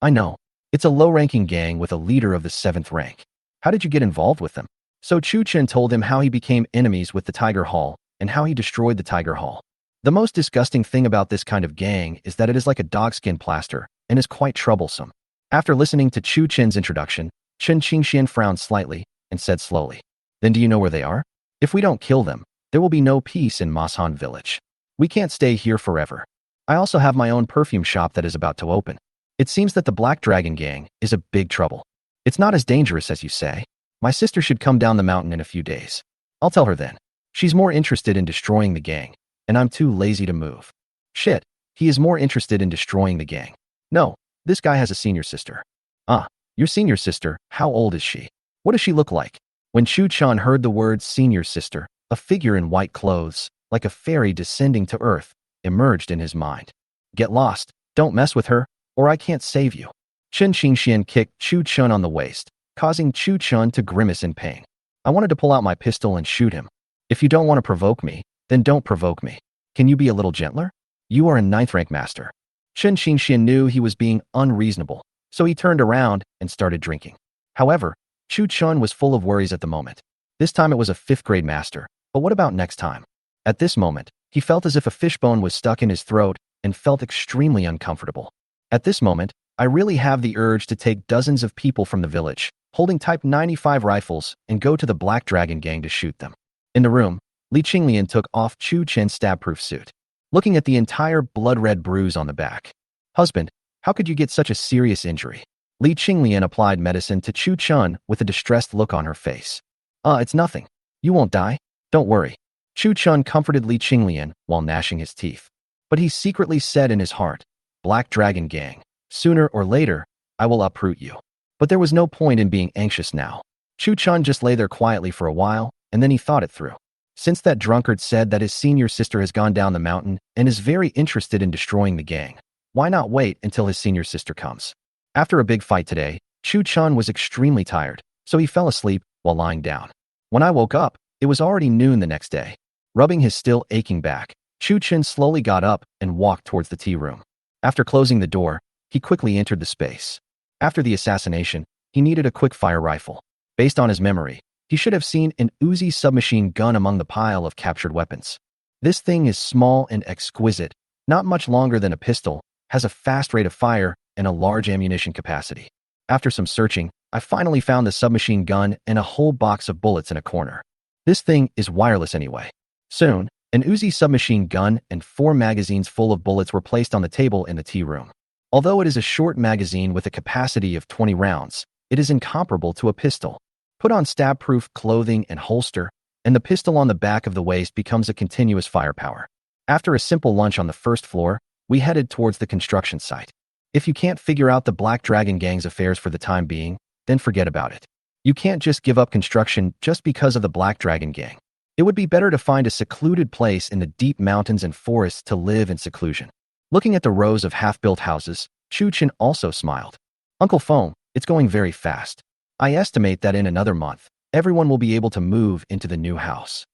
I know. It's a low-ranking gang with a leader of the 7th rank. How did you get involved with them? So Chu Chen told him how he became enemies with the Tiger Hall and how he destroyed the Tiger Hall. The most disgusting thing about this kind of gang is that it is like a dogskin plaster and is quite troublesome. After listening to Chu Chen's introduction, Chen Qingxian frowned slightly and said slowly, Then do you know where they are? If we don't kill them, there will be no peace in Masan village. We can't stay here forever. I also have my own perfume shop that is about to open. It seems that the Black Dragon Gang is a big trouble. It's not as dangerous as you say. My sister should come down the mountain in a few days. I'll tell her then. She's more interested in destroying the gang, and I'm too lazy to move. Shit, he is more interested in destroying the gang. No, this guy has a senior sister. Ah, your senior sister, how old is she? What does she look like? When Chu Chun heard the words senior sister, a figure in white clothes, like a fairy descending to earth, emerged in his mind. Get lost, don't mess with her, or I can't save you. Chen Qingxian kicked Chu Chun on the waist, causing Chu Chun to grimace in pain. I wanted to pull out my pistol and shoot him. If you don't want to provoke me, then don't provoke me. Can you be a little gentler? You are a 9th rank master. Chen Qingxian knew he was being unreasonable, so he turned around and started drinking. However, Chu Chun was full of worries at the moment. This time it was a 5th grade master, but what about next time? At this moment, he felt as if a fishbone was stuck in his throat and felt extremely uncomfortable. At this moment, I really have the urge to take dozens of people from the village, holding Type 95 rifles, and go to the Black Dragon Gang to shoot them. In the room, Li Qinglian took off Chu Chen's stab-proof suit, looking at the entire blood-red bruise on the back. Husband, how could you get such a serious injury? Li Qinglian applied medicine to Chu Chun with a distressed look on her face. It's nothing. You won't die. Don't worry. Chu Chun comforted Li Qinglian while gnashing his teeth. But he secretly said in his heart, Black Dragon Gang, sooner or later, I will uproot you. But there was no point in being anxious now. Chu Chun just lay there quietly for a while, and then he thought it through. Since that drunkard said that his senior sister has gone down the mountain and is very interested in destroying the gang, why not wait until his senior sister comes? After a big fight today, Chu Chun was extremely tired, so he fell asleep while lying down. When I woke up, it was already noon the next day. Rubbing his still aching back, Chu Chun slowly got up and walked towards the tea room. After closing the door, he quickly entered the space. After the assassination, he needed a quick-fire rifle. Based on his memory, he should have seen an Uzi submachine gun among the pile of captured weapons. This thing is small and exquisite, not much longer than a pistol, has a fast rate of fire, and a large ammunition capacity. After some searching, I finally found the submachine gun and a whole box of bullets in a corner. This thing is wireless anyway. Soon, an Uzi submachine gun and 4 magazines full of bullets were placed on the table in the tea room. Although it is a short magazine with a capacity of 20 rounds, it is incomparable to a pistol. Put on stab-proof clothing and holster, and the pistol on the back of the waist becomes a continuous firepower. After a simple lunch on the first floor, we headed towards the construction site. If you can't figure out the Black Dragon Gang's affairs for the time being, then forget about it. You can't just give up construction just because of the Black Dragon Gang. It would be better to find a secluded place in the deep mountains and forests to live in seclusion. Looking at the rows of half-built houses, Chu Chen also smiled. Uncle Feng, it's going very fast. I estimate that in another month, everyone will be able to move into the new house.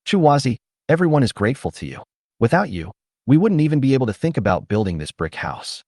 Chu Wazi, everyone is grateful to you. Without you, we wouldn't even be able to think about building this brick house.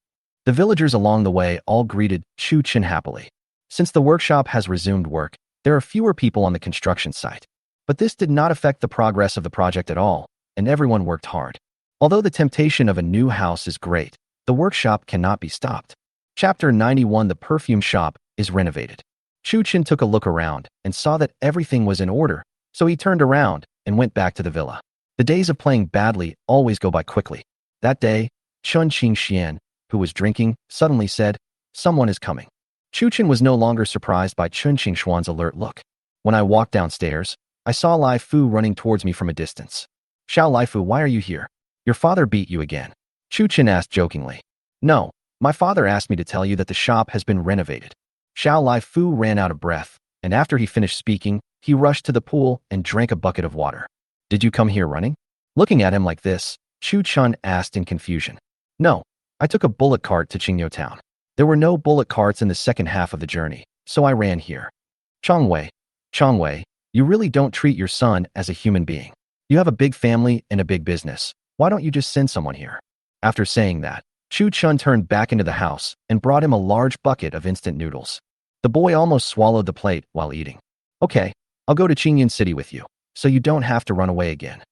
The villagers along the way all greeted Chu Chen happily. Since the workshop has resumed work, there are fewer people on the construction site. But this did not affect the progress of the project at all, and everyone worked hard. Although the temptation of a new house is great, the workshop cannot be stopped. Chapter 91. The perfume shop is renovated. Chu Chen took a look around and saw that everything was in order, so he turned around and went back to the villa. The days of playing badly always go by quickly. That day, Chun Qingxian, who was drinking, suddenly said, "Someone is coming." Chu Chen was no longer surprised by Chun Qingxuan's alert look. When I walked downstairs, I saw Lai Fu running towards me from a distance. "Xiao Lai Fu, why are you here? Your father beat you again." Chu Chen asked jokingly. "No, my father asked me to tell you that the shop has been renovated." Xiao Lai Fu ran out of breath, and after he finished speaking, he rushed to the pool and drank a bucket of water. "Did you come here running?" Looking at him like this, Chu Chen asked in confusion. "No, I took a bullock cart to Qingyo town. There were no bullock carts in the second half of the journey, so I ran here." Chongwei, you really don't treat your son as a human being. You have a big family and a big business. Why don't you just send someone here? After saying that, Chu Chen turned back into the house and brought him a large bucket of instant noodles. The boy almost swallowed the plate while eating. "Okay, I'll go to Qingyan City with you, so you don't have to run away again."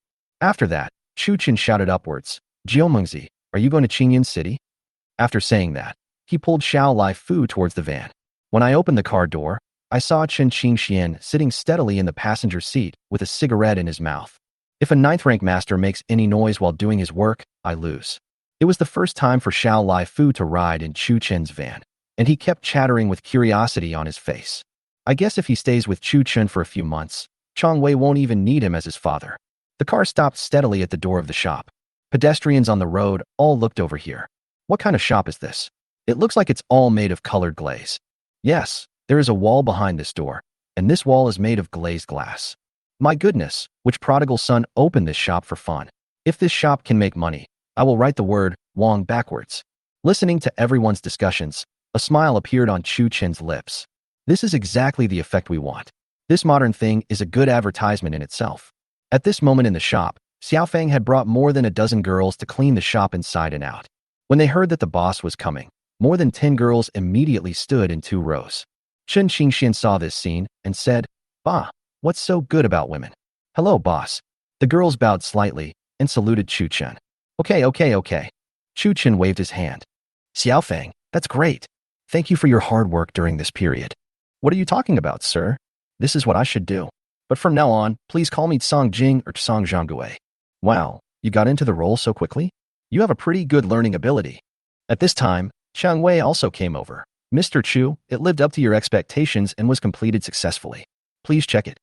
After that, Chu Chen shouted upwards, "Jiomengzi, are you going to Qingyan City?" After saying that, he pulled Xiao Lai Fu towards the van. When I opened the car door, I saw Chen Qingxian sitting steadily in the passenger seat with a cigarette in his mouth. If a ninth-rank master makes any noise while doing his work, I lose. It was the first time for Xiao Lai Fu to ride in Chu Chen's van, and he kept chattering with curiosity on his face. I guess if he stays with Chu Chen for a few months, Chong Wei won't even need him as his father. The car stopped steadily at the door of the shop. Pedestrians on the road all looked over here. What kind of shop is this? It looks like it's all made of colored glaze. Yes, there is a wall behind this door, and this wall is made of glazed glass. My goodness, which prodigal son opened this shop for fun? If this shop can make money, I will write the word Wong backwards. Listening to everyone's discussions, a smile appeared on Chu Chen's lips. This is exactly the effect we want. This modern thing is a good advertisement in itself. At this moment in the shop, Xiaofeng had brought more than a dozen girls to clean the shop inside and out. When they heard that the boss was coming, more than 10 girls immediately stood in 2 rows. Chen Qingxian saw this scene and said, "Bah, what's so good about women?" "Hello, boss." The girls bowed slightly and saluted Chu Chen. Okay. Chu Chen waved his hand. "Xiaofeng, that's great. Thank you for your hard work during this period." "What are you talking about, sir? This is what I should do. But from now on, please call me Song Jing or Song Zhangguei." "Wow, you got into the role so quickly? You have a pretty good learning ability." At this time, Chang Wei also came over. "Mr. Chu, it lived up to your expectations and was completed successfully. Please check it.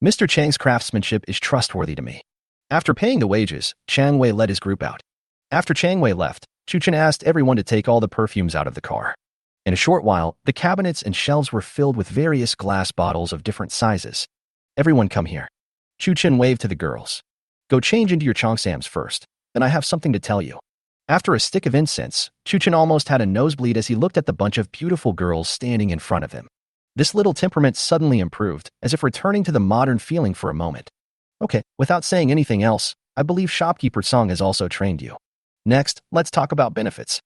Mr. Chang's craftsmanship is trustworthy to me." After paying the wages, Chang Wei led his group out. After Chang Wei left, Chu Chen asked everyone to take all the perfumes out of the car. In a short while, the cabinets and shelves were filled with various glass bottles of different sizes. "Everyone come here." Chu Chen waved to the girls. "Go change into your cheongsams first, then I have something to tell you." After a stick of incense, Chu Chen almost had a nosebleed as he looked at the bunch of beautiful girls standing in front of him. This little temperament suddenly improved, as if returning to the modern feeling for a moment. "Okay, without saying anything else, I believe shopkeeper Song has also trained you. Next, let's talk about benefits."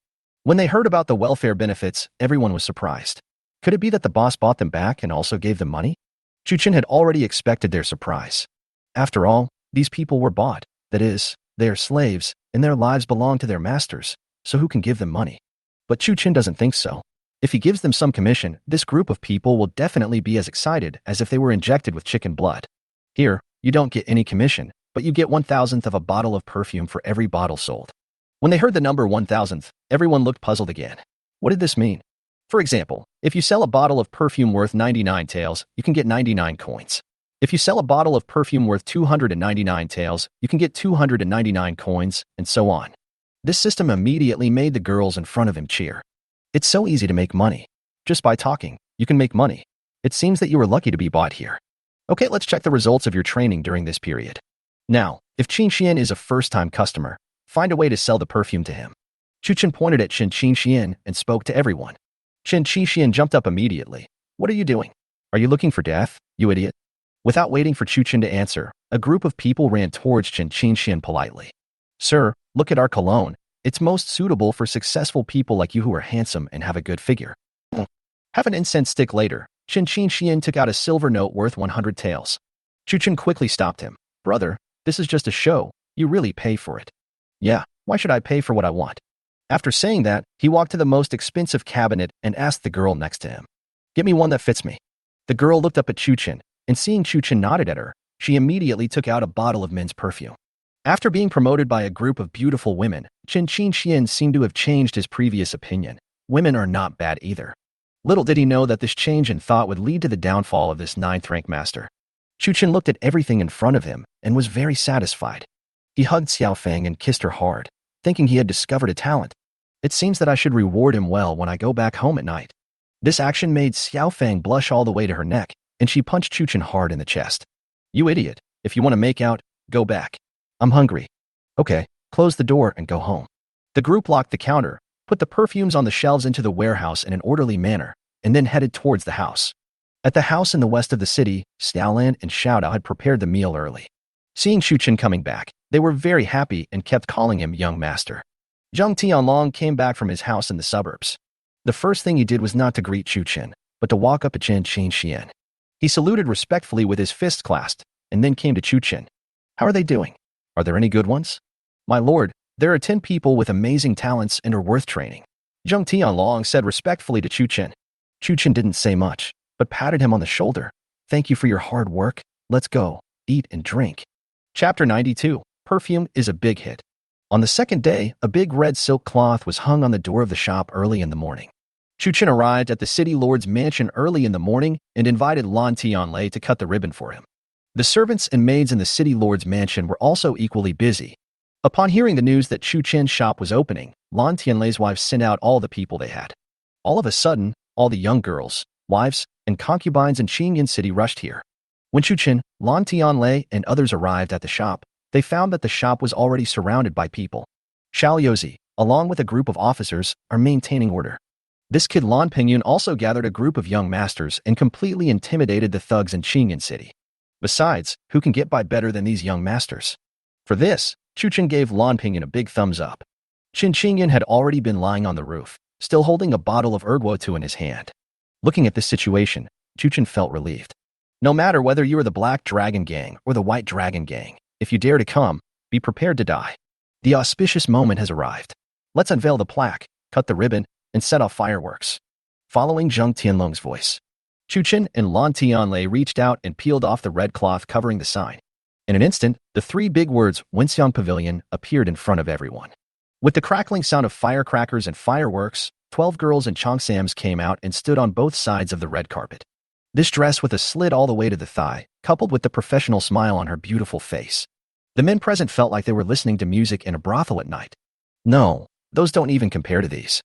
When they heard about the welfare benefits, everyone was surprised. Could it be that the boss bought them back and also gave them money? Chu Chen had already expected their surprise. After all, these people were bought. That is, they are slaves, and their lives belong to their masters, so who can give them money? But Chu Chen doesn't think so. If he gives them some commission, this group of people will definitely be as excited as if they were injected with chicken blood. Here, you don't get any commission, but you get 1,000th of a bottle of perfume for every bottle sold. When they heard the number 1,000th, everyone looked puzzled again. What did this mean? For example, if you sell a bottle of perfume worth 99 taels, you can get 99 coins. If you sell a bottle of perfume worth 299 taels, you can get 299 coins, and so on. This system immediately made the girls in front of him cheer. It's so easy to make money. Just by talking, you can make money. It seems that you were lucky to be bought here. Okay, let's check the results of your training during this period. Now, if Qingxian is a first-time customer, find a way to sell the perfume to him. Chu Chen pointed at Chen Qingxian and spoke to everyone. Chen Qingxian jumped up immediately. "What are you doing? Are you looking for death, you idiot?" Without waiting for Chu Chen to answer, a group of people ran towards Chen Qingxian politely. "Sir, look at our cologne. It's most suitable for successful people like you who are handsome and have a good figure." Have an incense stick later, Chen Qingxian took out a silver note worth 100 taels. Chu Chen quickly stopped him. "Brother, this is just a show. You really pay for it." "Yeah, why should I pay for what I want?" After saying that, he walked to the most expensive cabinet and asked the girl next to him, "Get me one that fits me." The girl looked up at Chu Chen, and seeing Chu Chen nodded at her, she immediately took out a bottle of men's perfume. After being promoted by a group of beautiful women, Chen Qingxian seemed to have changed his previous opinion. Women are not bad either. Little did he know that this change in thought would lead to the downfall of this 9th-rank master. Chu Chen looked at everything in front of him and was very satisfied. He hugged Xiaofeng and kissed her hard, thinking he had discovered a talent. It seems that I should reward him well when I go back home at night. This action made Xiaofeng blush all the way to her neck, and she punched Chu Chen hard in the chest. "You idiot. If you want to make out, go back. I'm hungry." "Okay, close the door and go home." The group locked the counter, put the perfumes on the shelves into the warehouse in an orderly manner, and then headed towards the house. At the house in the west of the city, Xiaolan and Xiaodao had prepared the meal early. Seeing Chu Chen coming back, they were very happy and kept calling him young master. Zhang Tianlong came back from his house in the suburbs. The first thing he did was not to greet Chu Chen, but to walk up to Chen Qingxian. He saluted respectfully with his fists clasped, and then came to Chu Chen. "How are they doing? Are there any good ones?" "My lord, there are 10 people with amazing talents and are worth training," Zhang Tianlong said respectfully to Chu Chen. Chu Chen didn't say much. but patted him on the shoulder. Thank you for your hard work. Let's go, eat and drink. Chapter 92. Perfume is a big hit. On the second day, a big red silk cloth was hung on the door of the shop early in the morning. Chuchen arrived at the city lord's mansion early in the morning and invited Lan Tianlei to cut the ribbon for him. The servants and maids in the city lord's mansion were also equally busy. Upon hearing the news that Chuchen's shop was opening, Lan Tianlei's wife sent out all the people they had. All of a sudden, all the young girls, wives, and concubines in Qingyan City rushed here. When Chuchen, Lan Tianlei, and others arrived at the shop, they found that the shop was already surrounded by people. Xiao Yozi, along with a group of officers, are maintaining order. This kid Lan Pingyun also gathered a group of young masters and completely intimidated the thugs in Qingyan City. Besides, who can get by better than these young masters? For this, Chuchen gave Lan Pingyun a big thumbs up. Qin Qingyan had already been lying on the roof, still holding a bottle of erguo in his hand. Looking at this situation, Chuchen felt relieved. No matter whether you are the Black Dragon Gang or the White Dragon Gang, if you dare to come, be prepared to die. The auspicious moment has arrived. Let's unveil the plaque, cut the ribbon, and set off fireworks. Following Zheng Tianlong's voice, Chuchen and Lan Tianlei reached out and peeled off the red cloth covering the sign. In an instant, the three big words Wenxiang Pavilion appeared in front of everyone. With the crackling sound of firecrackers and fireworks, 12 girls in cheongsams came out and stood on both sides of the red carpet. This dress with a slit all the way to the thigh, coupled with the professional smile on her beautiful face. The men present felt like they were listening to music in a brothel at night. No, those don't even compare to these.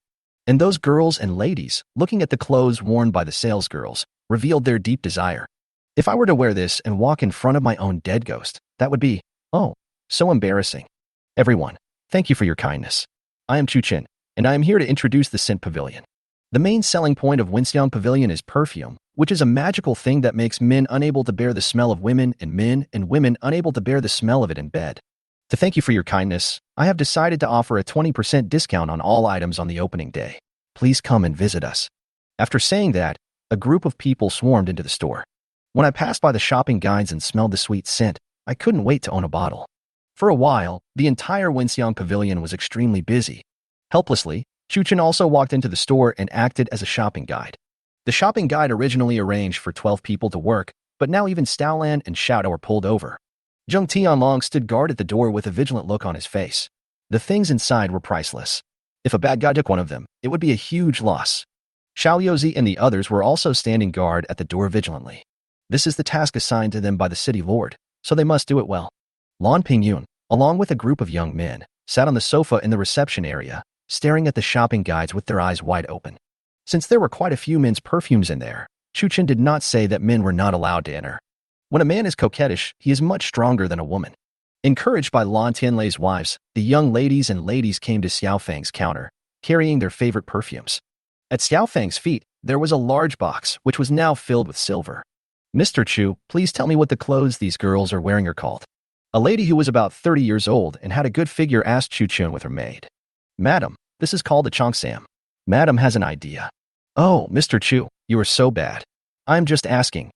And those girls and ladies, looking at the clothes worn by the salesgirls, revealed their deep desire. If I were to wear this and walk in front of my own dead ghost, that would be, oh, so embarrassing. Everyone, thank you for your kindness. I am Chuchen, and I am here to introduce the Scent Pavilion. The main selling point of Wenxiang Pavilion is perfume, which is a magical thing that makes men unable to bear the smell of women and men and women unable to bear the smell of it in bed. To thank you for your kindness, I have decided to offer a 20% discount on all items on the opening day. Please come and visit us. After saying that, a group of people swarmed into the store. When I passed by the shopping guides and smelled the sweet scent, I couldn't wait to own a bottle. For a while, the entire Wenxiang Pavilion was extremely busy. Helplessly, Chuchen also walked into the store and acted as a shopping guide. The shopping guide originally arranged for 12 people to work, but now even Staolan and Shadow are pulled over. Zheng Tianlong stood guard at the door with a vigilant look on his face. The things inside were priceless. If a bad guy took one of them, it would be a huge loss. Xiao Yozi and the others were also standing guard at the door vigilantly. This is the task assigned to them by the city lord, so they must do it well. Lan Pingyun, along with a group of young men, sat on the sofa in the reception area, staring at the shopping guides with their eyes wide open. Since there were quite a few men's perfumes in there, Chuchen did not say that men were not allowed to enter. When a man is coquettish, he is much stronger than a woman. Encouraged by Lan Tianlei's wives, the young ladies came to Xiaofang's counter, carrying their favorite perfumes. At Xiaofang's feet, there was a large box, which was now filled with silver. Mr. Chu, please tell me what the clothes these girls are wearing are called. A lady who was about 30 years old and had a good figure asked Chuchen with her maid. Madam, this is called a cheongsam. Madam has an idea. Oh, Mr. Chu, you are so bad. I'm just asking.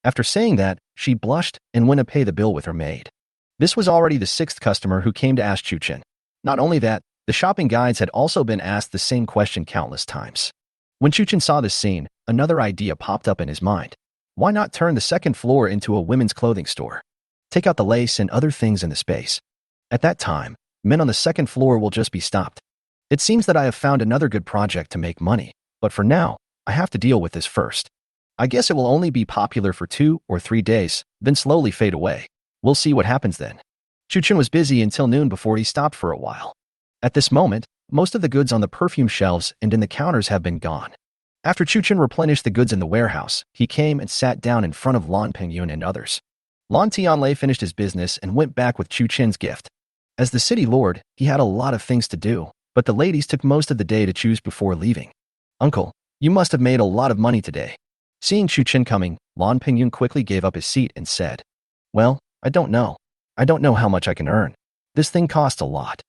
After saying that, she blushed and went to pay the bill with her maid. This was already the 6th customer who came to ask Chuchen. Not only that, the shopping guides had also been asked the same question countless times. When Chuchen saw this scene, another idea popped up in his mind. Why not turn the 2nd floor into a women's clothing store? Take out the lace and other things in the space. At that time, men on the 2nd floor will just be stopped. It seems that I have found another good project to make money, but for now, I have to deal with this first. I guess it will only be popular for 2 or 3 days, then slowly fade away. We'll see what happens then. Chuchen was busy until noon before he stopped for a while. At this moment, most of the goods on the perfume shelves and in the counters have been gone. After Chuchen replenished the goods in the warehouse, he came and sat down in front of Lan Pingyun and others. Lan Tianlei finished his business and went back with Chuchen's gift. As the city lord, he had a lot of things to do, but the ladies took most of the day to choose before leaving. Uncle, you must have made a lot of money today. Seeing Chuchen coming, Lan Pingyun quickly gave up his seat and said, Well, I don't know. I don't know how much I can earn. This thing costs a lot.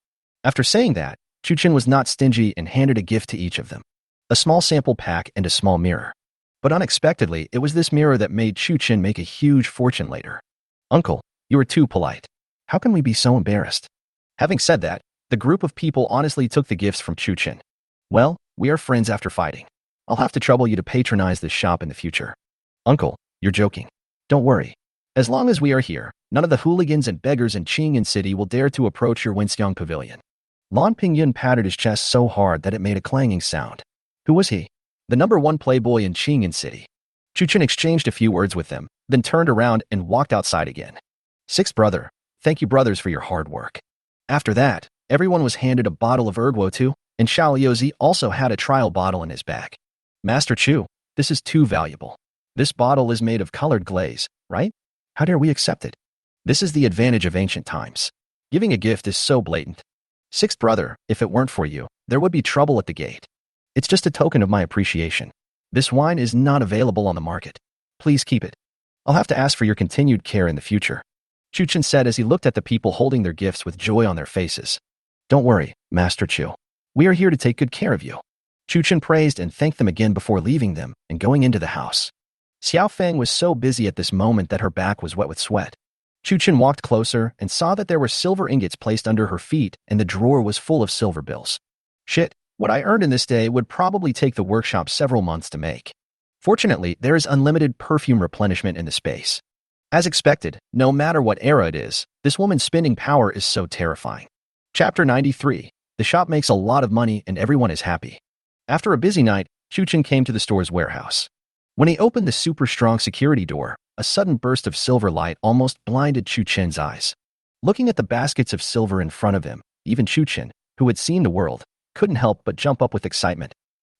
After saying that, Chuchen was not stingy and handed a gift to each of them. A small sample pack and a small mirror. But unexpectedly, it was this mirror that made Chuchen make a huge fortune later. Uncle, you are too polite. How can we be so embarrassed? Having said that, the group of people honestly took the gifts from Chuchen. Well, we are friends after fighting. I'll have to trouble you to patronize this shop in the future. Uncle, you're joking. Don't worry. As long as we are here, none of the hooligans and beggars in Qingyan City will dare to approach your Winxiang Pavilion. Lan Pingyun patted his chest so hard that it made a clanging sound. Who was he? The #1 playboy in Qingyan City. Chuchen exchanged a few words with them, then turned around and walked outside again. Sixth brother, thank you brothers for your hard work. After that, everyone was handed a bottle of Erguo too, and Xiao Yozi also had a trial bottle in his bag. Master Chu, this is too valuable. This bottle is made of colored glaze, right? How dare we accept it? This is the advantage of ancient times. Giving a gift is so blatant. Sixth brother, if it weren't for you, there would be trouble at the gate. It's just a token of my appreciation. This wine is not available on the market. Please keep it. I'll have to ask for your continued care in the future. Chuchen said as he looked at the people holding their gifts with joy on their faces. Don't worry, Master Chu. We are here to take good care of you. Chuchen praised and thanked them again before leaving them and going into the house. Xiao Feng was so busy at this moment that her back was wet with sweat. Chuchen walked closer and saw that there were silver ingots placed under her feet and the drawer was full of silver bills. Shit, what I earned in this day would probably take the workshop several months to make. Fortunately, there is unlimited perfume replenishment in the space. As expected, no matter what era it is, this woman's spending power is so terrifying. Chapter 93. The shop makes a lot of money and everyone is happy. After a busy night, Chuchen came to the store's warehouse. When he opened the super strong security door, a sudden burst of silver light almost blinded Chuchen's eyes. Looking at the baskets of silver in front of him, even Chuchen, who had seen the world, couldn't help but jump up with excitement.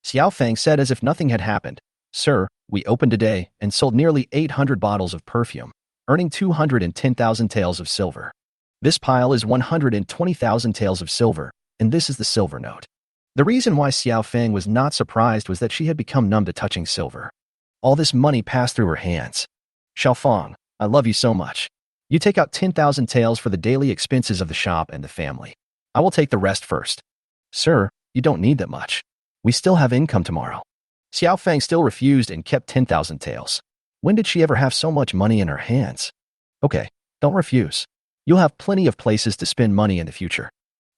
Xiao Feng said as if nothing had happened, Sir, we opened today and sold nearly 800 bottles of perfume, earning 210,000 taels of silver. This pile is 120,000 taels of silver, and this is the silver note. The reason why Xiao Feng was not surprised was that she had become numb to touching silver. All this money passed through her hands. Xiao Feng, I love you so much. You take out 10,000 taels for the daily expenses of the shop and the family. I will take the rest first. Sir, you don't need that much. We still have income tomorrow. Xiao Feng still refused and kept 10,000 taels. When did she ever have so much money in her hands? Okay, don't refuse. You'll have plenty of places to spend money in the future.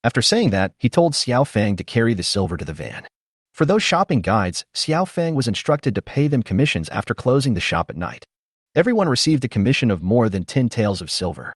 After saying that, he told Xiao Feng to carry the silver to the van. For those shopping guides, Xiao Feng was instructed to pay them commissions after closing the shop at night. Everyone received a commission of more than 10 taels of silver.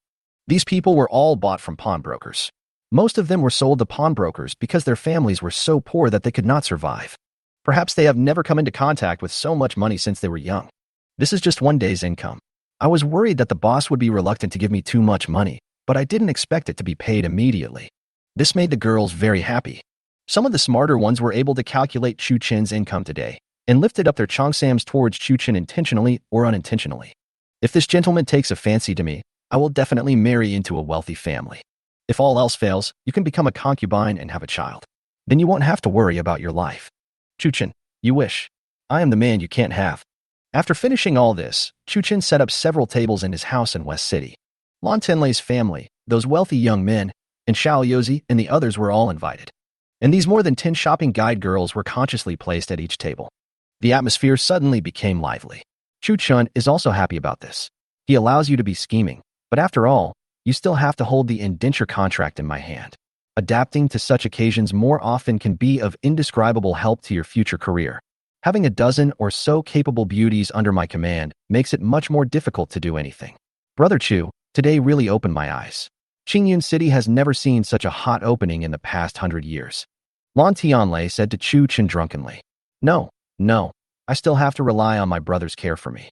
These people were all bought from pawnbrokers. Most of them were sold to pawnbrokers because their families were so poor that they could not survive. Perhaps they have never come into contact with so much money since they were young. This is just one day's income. I was worried that the boss would be reluctant to give me too much money, but I didn't expect it to be paid immediately. This made the girls very happy. Some of the smarter ones were able to calculate Chuchen's income today and lifted up their cheongsams towards Chuchen intentionally or unintentionally. If this gentleman takes a fancy to me, I will definitely marry into a wealthy family. If all else fails, you can become a concubine and have a child. Then you won't have to worry about your life. Chuchen, you wish. I am the man you can't have. After finishing all this, Chuchen set up several tables in his house in West City. Lan Tenlei's family, those wealthy young men, and Xiao Yozi and the others were all invited. And these more than 10 shopping guide girls were consciously placed at each table. The atmosphere suddenly became lively. Chuchen is also happy about this. He allows you to be scheming, but after all, you still have to hold the indenture contract in my hand. Adapting to such occasions more often can be of indescribable help to your future career. Having a dozen or so capable beauties under my command makes it much more difficult to do anything. Brother Chu, today really opened my eyes. Qingyun City has never seen such a hot opening in the past 100 years. Lan Tianlei said to Chuchen drunkenly. No, I still have to rely on my brother's care for me.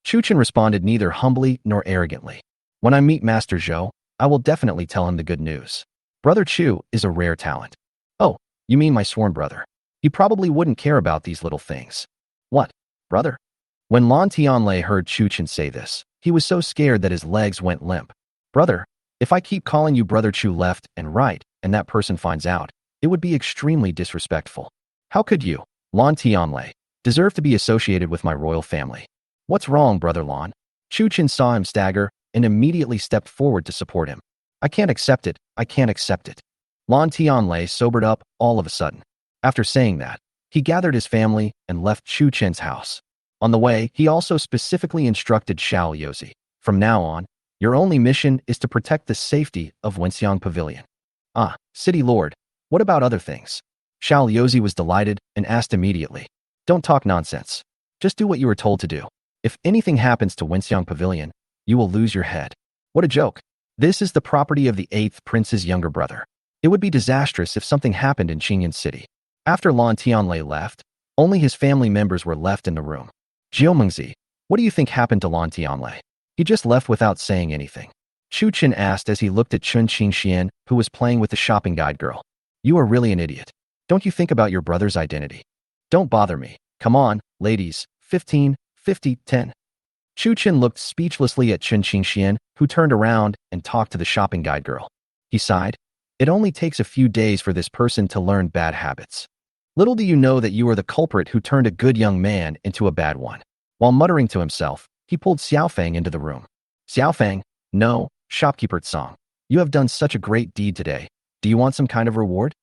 Chuchen responded neither humbly nor arrogantly. When I meet Master Zhou, I will definitely tell him the good news. Brother Chu is a rare talent. Oh, you mean my sworn brother. He probably wouldn't care about these little things. What, brother? When Lan Tianlei heard Chuchen say this, he was so scared that his legs went limp. Brother, if I keep calling you Brother Chu left and right, and that person finds out, it would be extremely disrespectful. How could you, Lan Tianlei, deserve to be associated with my royal family? What's wrong, Brother Lan? Chuchen saw him stagger and immediately stepped forward to support him. I can't accept it. Lan Tianlei sobered up all of a sudden. After saying that, he gathered his family and left Chuchen's house. On the way, he also specifically instructed Xiao Yozi, from now on, your only mission is to protect the safety of Winxiang Pavilion. Ah, City Lord, what about other things? Xiao Yozi was delighted and asked immediately. Don't talk nonsense. Just do what you were told to do. If anything happens to Wenxiang Pavilion, you will lose your head. What a joke. This is the property of the 8th prince's younger brother. It would be disastrous if something happened in Qingyan City. After Lan Tianlei left, only his family members were left in the room. Jiao Mengzi, what do you think happened to Lan Tianlei? He just left without saying anything. Chu Chen asked as he looked at Chun Qingxian, who was playing with the shopping guide girl. You are really an idiot. Don't you think about your brother's identity? Don't bother me. Come on, ladies. 15, 50, 10. Chu Chen looked speechlessly at Chun Qingxian, who turned around and talked to the shopping guide girl. He sighed. It only takes a few days for this person to learn bad habits. Little do you know that you are the culprit who turned a good young man into a bad one. While muttering to himself, he pulled Xiaofang into the room. Xiaofang, no, shopkeeper Tsang. You have done such a great deed today. Do you want some kind of reward?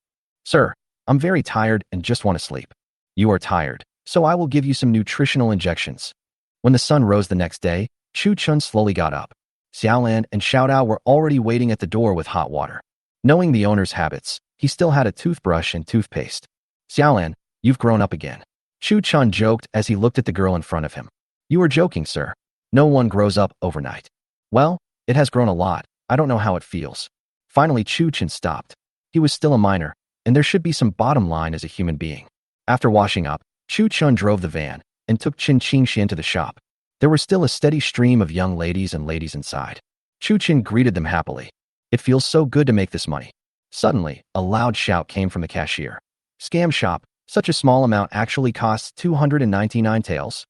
Sir, I'm very tired and just want to sleep. You are tired, so I will give you some nutritional injections. When the sun rose the next day, Chu Chun slowly got up. Xiaolan and Xiaodao were already waiting at the door with hot water. Knowing the owner's habits, he still had a toothbrush and toothpaste. Xiaolan, you've grown up again. Chu Chun joked as he looked at the girl in front of him. You are joking, sir. No one grows up overnight. Well, it has grown a lot. I don't know how it feels. Finally, Chu Chun stopped. He was still a minor, and there should be some bottom line as a human being. After washing up, Chu Chun drove the van and took Qin Qingxian to the shop. There was still a steady stream of young ladies and ladies inside. Chu Chen greeted them happily. It feels so good to make this money. Suddenly, a loud shout came from the cashier. Scam shop, such a small amount actually costs 299 taels.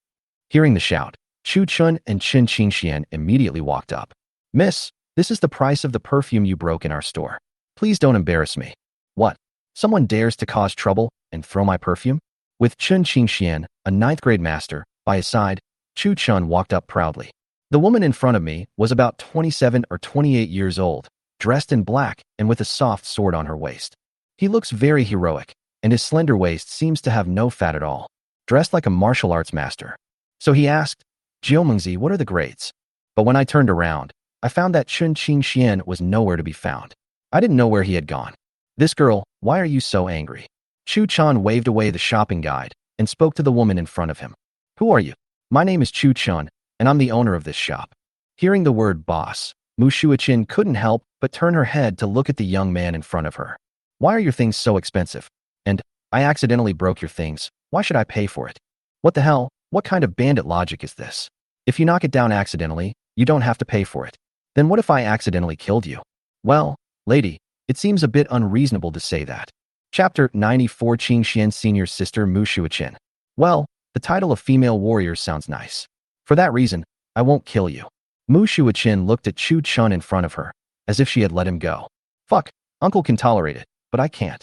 Hearing the shout, Chu Chun and Qin Qingxian immediately walked up. Miss, this is the price of the perfume you broke in our store. Please don't embarrass me. What? Someone dares to cause trouble and throw my perfume? With Qin Qingxian, a 9th grade master, by his side, Chu Chun walked up proudly. The woman in front of me was about 27 or 28 years old, dressed in black and with a soft sword on her waist. He looks very heroic, and his slender waist seems to have no fat at all, dressed like a martial arts master. So he asked, Jiao Mengzi, what are the grades? But when I turned around, I found that Qin Qingxian was nowhere to be found. I didn't know where he had gone. This girl, why are you so angry? Chu Chun waved away the shopping guide and spoke to the woman in front of him. Who are you? My name is Chu Chun, and I'm the owner of this shop. Hearing the word boss, Mu Shuichin couldn't help but turn her head to look at the young man in front of her. Why are your things so expensive? And, I accidentally broke your things. Why should I pay for it? What the hell? What kind of bandit logic is this? If you knock it down accidentally, you don't have to pay for it. Then what if I accidentally killed you? Well, lady, it seems a bit unreasonable to say that. Chapter 94 Qingxian's senior sister Mu Shuichin. Well, the title of female warrior sounds nice. For that reason, I won't kill you. Mu Shuichin looked at Chu Chun in front of her, as if she had let him go. Fuck, uncle can tolerate it, but I can't.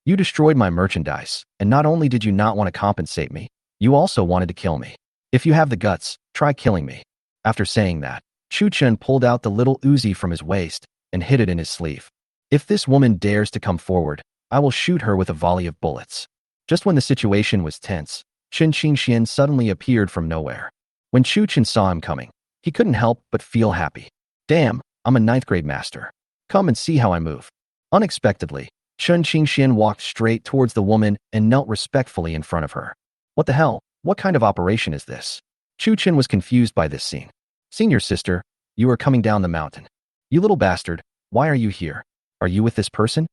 You destroyed my merchandise, and not only did you not want to compensate me, you also wanted to kill me. If you have the guts, try killing me. After saying that, Chu Chun pulled out the little Uzi from his waist and hid it in his sleeve. If this woman dares to come forward, I will shoot her with a volley of bullets. Just when the situation was tense, Qin Qingxian suddenly appeared from nowhere. When Chu Chun saw him coming, he couldn't help but feel happy. Damn, I'm a 9th grade master. Come and see how I move. Unexpectedly, Qin Qingxian walked straight towards the woman and knelt respectfully in front of her. What the hell? What kind of operation is this? Chu Chun was confused by this scene. Senior sister, you are coming down the mountain. You little bastard, why are you here? Are you with this person?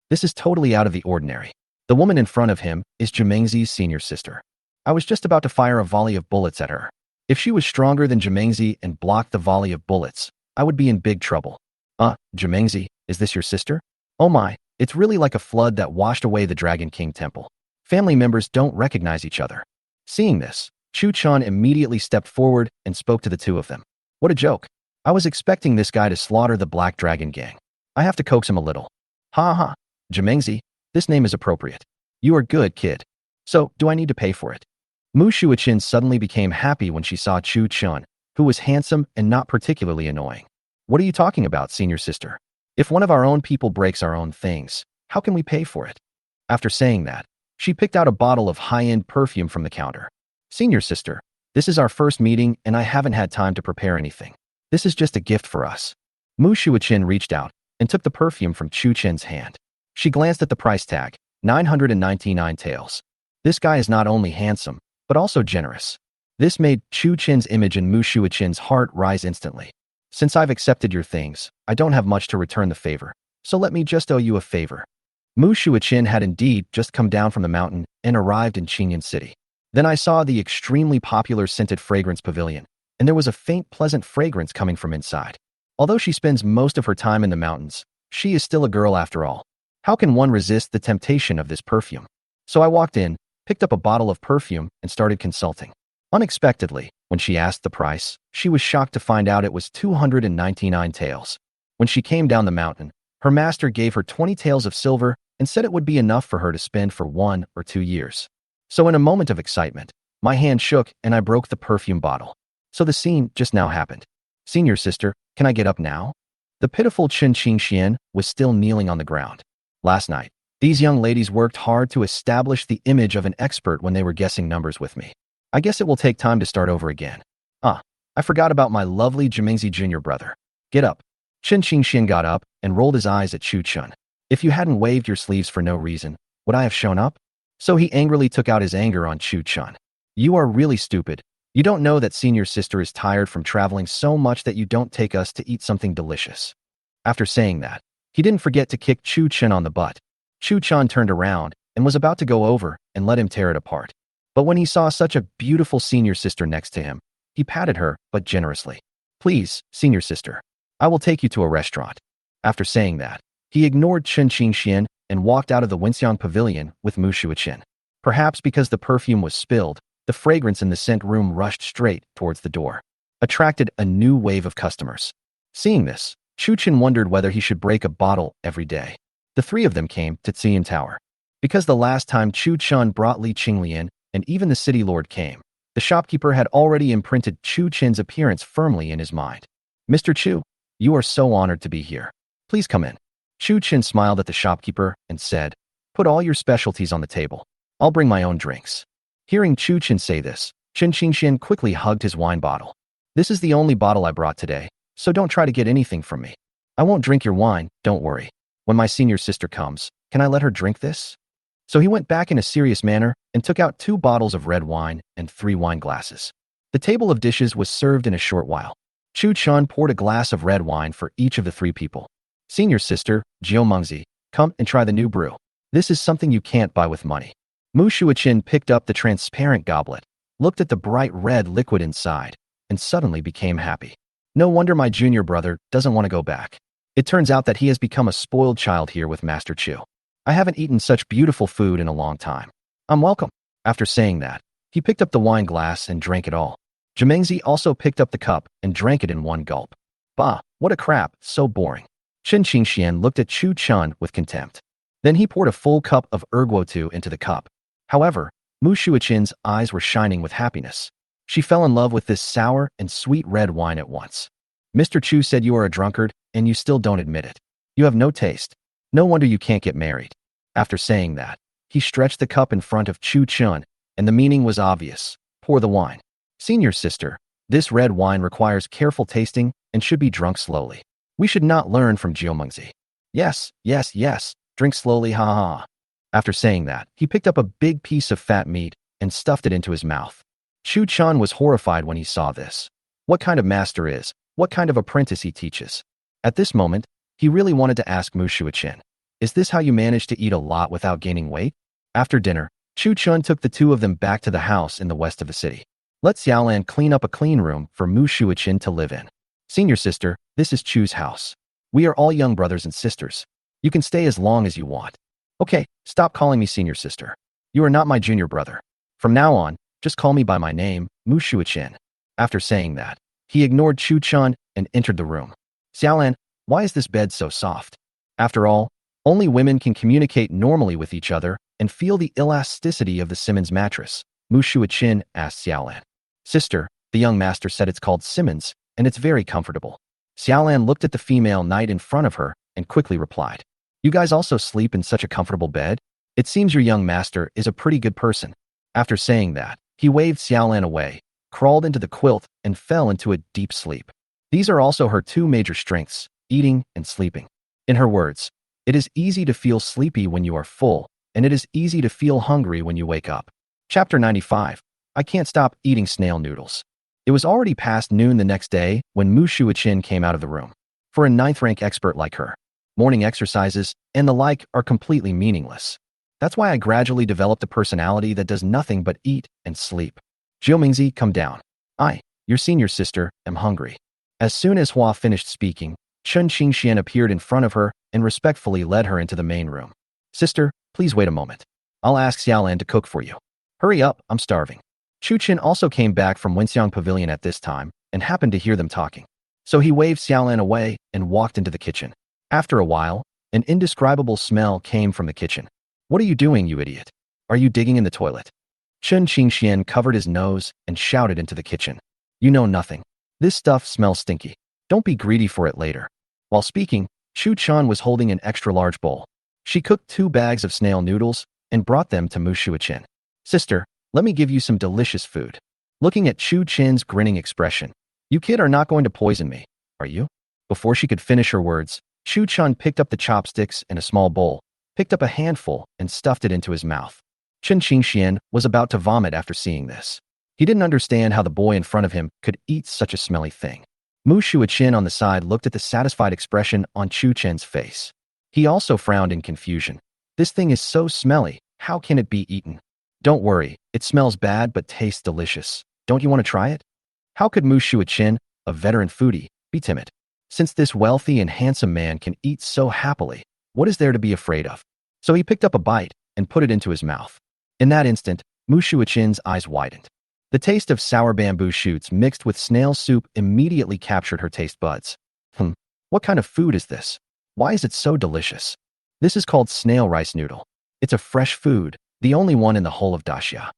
This is totally out of the ordinary. The woman in front of him is Jimengzi's senior sister. I was just about to fire a volley of bullets at her. If she was stronger than Jimengzi and blocked the volley of bullets, I would be in big trouble. Jimengzi, is this your sister? Oh my, it's really like a flood that washed away the Dragon King temple. Family members don't recognize each other. Seeing this, Chu Chun immediately stepped forward and spoke to the two of them. What a joke. I was expecting this guy to slaughter the Black Dragon gang. I have to coax him a little. Ha ha. Jimengzi, this name is appropriate. You are good, kid. So, do I need to pay for it? Mu Shuichin suddenly became happy when she saw Chu Chun, who was handsome and not particularly annoying. What are you talking about, senior sister? If one of our own people breaks our own things, how can we pay for it? After saying that, she picked out a bottle of high-end perfume from the counter. Senior sister, this is our first meeting and I haven't had time to prepare anything. This is just a gift for us. Mu Shuichin reached out and took the perfume from Chu Chen's hand. She glanced at the price tag, 999 taels. This guy is not only handsome, but also generous. This made Chu Chin's image in Mu Shuichin's heart rise instantly. Since I've accepted your things, I don't have much to return the favor, so let me just owe you a favor. Mu Shuichin had indeed just come down from the mountain and arrived in Qingyan City. Then I saw the extremely popular scented fragrance pavilion, and there was a faint pleasant fragrance coming from inside. Although she spends most of her time in the mountains, she is still a girl after all. How can one resist the temptation of this perfume? So I walked in, picked up a bottle of perfume, and started consulting. Unexpectedly, when she asked the price, she was shocked to find out it was 299 taels. When she came down the mountain, her master gave her 20 taels of silver and said it would be enough for her to spend for 1 or 2 years. So in a moment of excitement, my hand shook and I broke the perfume bottle. So the scene just now happened. Senior sister, can I get up now? The pitiful Chen Qingxian was still kneeling on the ground. Last night, these young ladies worked hard to establish the image of an expert when they were guessing numbers with me. I guess it will take time to start over again. I forgot about my lovely Jimingzi junior brother. Get up. Chen Qingxian got up and rolled his eyes at Chu Chun. If you hadn't waved your sleeves for no reason, would I have shown up? So he angrily took out his anger on Chu Chun. You are really stupid. You don't know that senior sister is tired from traveling so much that you don't take us to eat something delicious. After saying that, he didn't forget to kick Chu Chun on the butt. Chu Chun turned around and was about to go over and let him tear it apart. But when he saw such a beautiful senior sister next to him, he patted her, but generously. Please, senior sister, I will take you to a restaurant. After saying that, he ignored Chen Qingxian and walked out of the Wenxiang pavilion with Mu Shuichin. Perhaps because the perfume was spilled, the fragrance in the scent room rushed straight towards the door, attracted a new wave of customers. Seeing this, Chu Chin wondered whether he should break a bottle every day. The three of them came to Xian Tower. Because the last time Chu Chun brought Li Qinglian and even the city lord came, the shopkeeper had already imprinted Chu Chin's appearance firmly in his mind. Mr. Chu, you are so honored to be here. Please come in. Chu Chin smiled at the shopkeeper and said, put all your specialties on the table. I'll bring my own drinks. Hearing Chu Chin say this, Chen Qingxian quickly hugged his wine bottle. This is the only bottle I brought today, so don't try to get anything from me. I won't drink your wine, don't worry. When my senior sister comes, can I let her drink this? So he went back in a serious manner and took out 2 bottles of red wine and 3 wine glasses. The table of dishes was served in a short while. Chu Chun poured a glass of red wine for each of the 3 people. Senior sister, Jiao Mengzi, come and try the new brew. This is something you can't buy with money. Mu Shuichin picked up the transparent goblet, looked at the bright red liquid inside, and suddenly became happy. No wonder my junior brother doesn't want to go back. It turns out that he has become a spoiled child here with Master Chu. I haven't eaten such beautiful food in a long time. I'm welcome. After saying that, he picked up the wine glass and drank it all. Jimengzi also picked up the cup and drank it in one gulp. Bah, what a crap, so boring. Chen Qingxian looked at Chu Chun with contempt. Then he poured a full cup of erguotu into the cup. However, Mu Shuichin's eyes were shining with happiness. She fell in love with this sour and sweet red wine at once. Mr. Chu said you are a drunkard, and you still don't admit it. You have no taste. No wonder you can't get married. After saying that, he stretched the cup in front of Chu Chun, and the meaning was obvious. Pour the wine. Senior sister, this red wine requires careful tasting and should be drunk slowly. We should not learn from Jiao Mengzi. Yes, yes, yes, drink slowly, ha ha. After saying that, he picked up a big piece of fat meat and stuffed it into his mouth. Chu Chun was horrified when he saw this. What kind of master is, what kind of apprentice he teaches? At this moment, he really wanted to ask Mu Shuichin, is this how you manage to eat a lot without gaining weight? After dinner, Chu Chun took the 2 of them back to the house in the west of the city. Let Xiaolan clean up a clean room for Mu Shuichin to live in. Senior sister, this is Chu's house. We are all young brothers and sisters. You can stay as long as you want. Okay, stop calling me senior sister. You are not my junior brother. From now on, just call me by my name, Mu Shuichin. After saying that, he ignored Chu Chun and entered the room. Xiaolan, why is this bed so soft? After all, only women can communicate normally with each other and feel the elasticity of the Simmons mattress. Mu Shuichin asked Xiaolan. Sister, the young master said it's called Simmons, and it's very comfortable. Xiaolan looked at the female knight in front of her and quickly replied. You guys also sleep in such a comfortable bed? It seems your young master is a pretty good person. After saying that, he waved Xiaolan away, crawled into the quilt, and fell into a deep sleep. These are also her 2 major strengths, eating and sleeping. In her words, it is easy to feel sleepy when you are full, and it is easy to feel hungry when you wake up. Chapter 95. I can't stop eating snail noodles. It was already past noon the next day when Mu Shuichin came out of the room. For a ninth-rank expert like her, morning exercises and the like are completely meaningless. That's why I gradually developed a personality that does nothing but eat and sleep. Jiumingzi, come down. I, your senior sister, am hungry. As soon as Hua finished speaking, Chen Qingxian appeared in front of her and respectfully led her into the main room. Sister, please wait a moment. I'll ask Xiaolan to cook for you. Hurry up, I'm starving. Chu Qin also came back from Wenxiang Pavilion at this time and happened to hear them talking. So he waved Xiaolan away and walked into the kitchen. After a while, an indescribable smell came from the kitchen. What are you doing, you idiot? Are you digging in the toilet? Chen Qingxian covered his nose and shouted into the kitchen. You know nothing. This stuff smells stinky. Don't be greedy for it later. While speaking, Chu Chan was holding an extra-large bowl. She cooked 2 bags of snail noodles and brought them to Mu Shuichin. Sister, let me give you some delicious food. Looking at Chu Chin's grinning expression, you kid are not going to poison me, are you? Before she could finish her words, Chu Chan picked up the chopsticks and a small bowl, picked up a handful and stuffed it into his mouth. Chen Qingxian was about to vomit after seeing this. He didn't understand how the boy in front of him could eat such a smelly thing. Mu Shuichin on the side looked at the satisfied expression on Chu Chen's face. He also frowned in confusion. This thing is so smelly, how can it be eaten? Don't worry, it smells bad but tastes delicious. Don't you want to try it? How could Mu Shuichin, a veteran foodie, be timid? Since this wealthy and handsome man can eat so happily, what is there to be afraid of? So he picked up a bite and put it into his mouth. In that instant, Mu Shuichin's eyes widened. The taste of sour bamboo shoots mixed with snail soup immediately captured her taste buds. What kind of food is this? Why is it so delicious? This is called snail rice noodle. It's a fresh food, the only one in the whole of Daxia.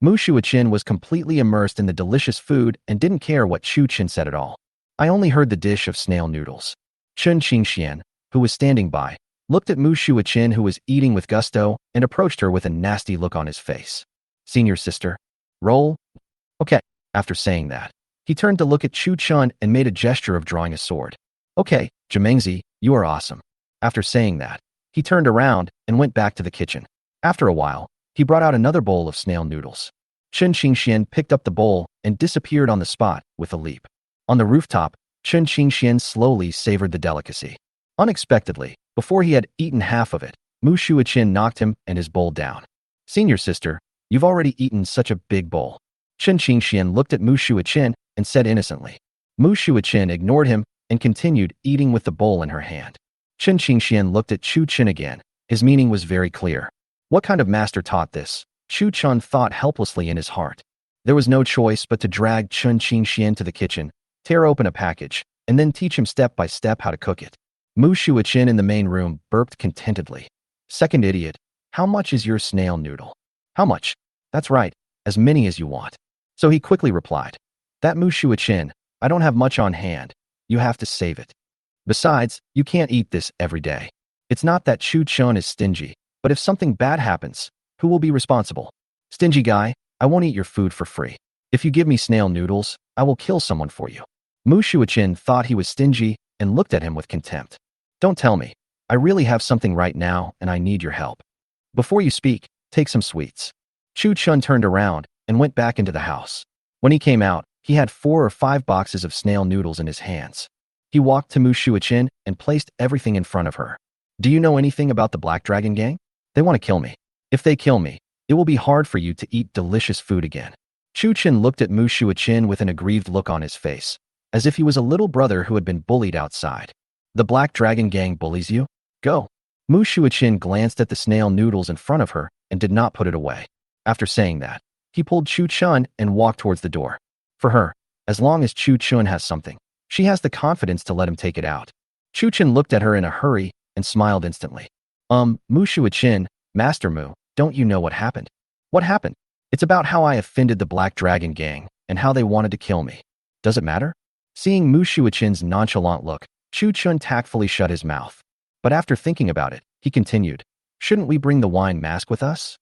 Mu Shuichin was completely immersed in the delicious food and didn't care what Chu Qin said at all. I only heard the dish of snail noodles. Chen Qingxian, who was standing by, looked at Mu Shuichin, who was eating with gusto, and approached her with a nasty look on his face. Senior sister, roll? Okay. After saying that, he turned to look at Chu Chun and made a gesture of drawing a sword. Okay, Jimengzi, you are awesome. After saying that, he turned around and went back to the kitchen. After a while, he brought out another bowl of snail noodles. Chen Qingxian picked up the bowl and disappeared on the spot with a leap. On the rooftop, Chen Qingxian slowly savored the delicacy. Unexpectedly, before he had eaten half of it, Mu Shuichin knocked him and his bowl down. Senior sister, you've already eaten such a big bowl. Chen Qingxian looked at Mu Shuichin and said innocently. Mu Shuichin ignored him and continued eating with the bowl in her hand. Chen Qingxian looked at Chu Qin again. His meaning was very clear. What kind of master taught this? Chu Chun thought helplessly in his heart. There was no choice but to drag Chen Qingxian to the kitchen, tear open a package, and then teach him step by step how to cook it. Mu Shuichin in the main room burped contentedly. Second idiot, how much is your snail noodle? How much? That's right, as many as you want. So he quickly replied. That Mu Shuichin, I don't have much on hand. You have to save it. Besides, you can't eat this every day. It's not that Chu Chun is stingy, but if something bad happens, who will be responsible? Stingy guy, I won't eat your food for free. If you give me snail noodles, I will kill someone for you. Mu Shuichin thought he was stingy and looked at him with contempt. Don't tell me. I really have something right now and I need your help. Before you speak, take some sweets. Chu Chun turned around and went back into the house. When he came out, he had 4 or 5 boxes of snail noodles in his hands. He walked to Mu Shuichin and placed everything in front of her. Do you know anything about the Black Dragon Gang? They want to kill me. If they kill me, it will be hard for you to eat delicious food again. Chu Qin looked at Mu Shuichin with an aggrieved look on his face, as if he was a little brother who had been bullied outside. The Black Dragon Gang bullies you? Go. Mu Shuichin glanced at the snail noodles in front of her and did not put it away. After saying that, he pulled Chu Chun and walked towards the door. For her, as long as Chu Chun has something, she has the confidence to let him take it out. Chu Chun looked at her in a hurry and smiled instantly. Mu Shuichin, Master Mu, don't you know what happened? What happened? It's about how I offended the Black Dragon Gang and how they wanted to kill me. Does it matter? Seeing Mu Shuichin's nonchalant look, Chu Chun tactfully shut his mouth. But after thinking about it, he continued, shouldn't we bring the wine mask with us?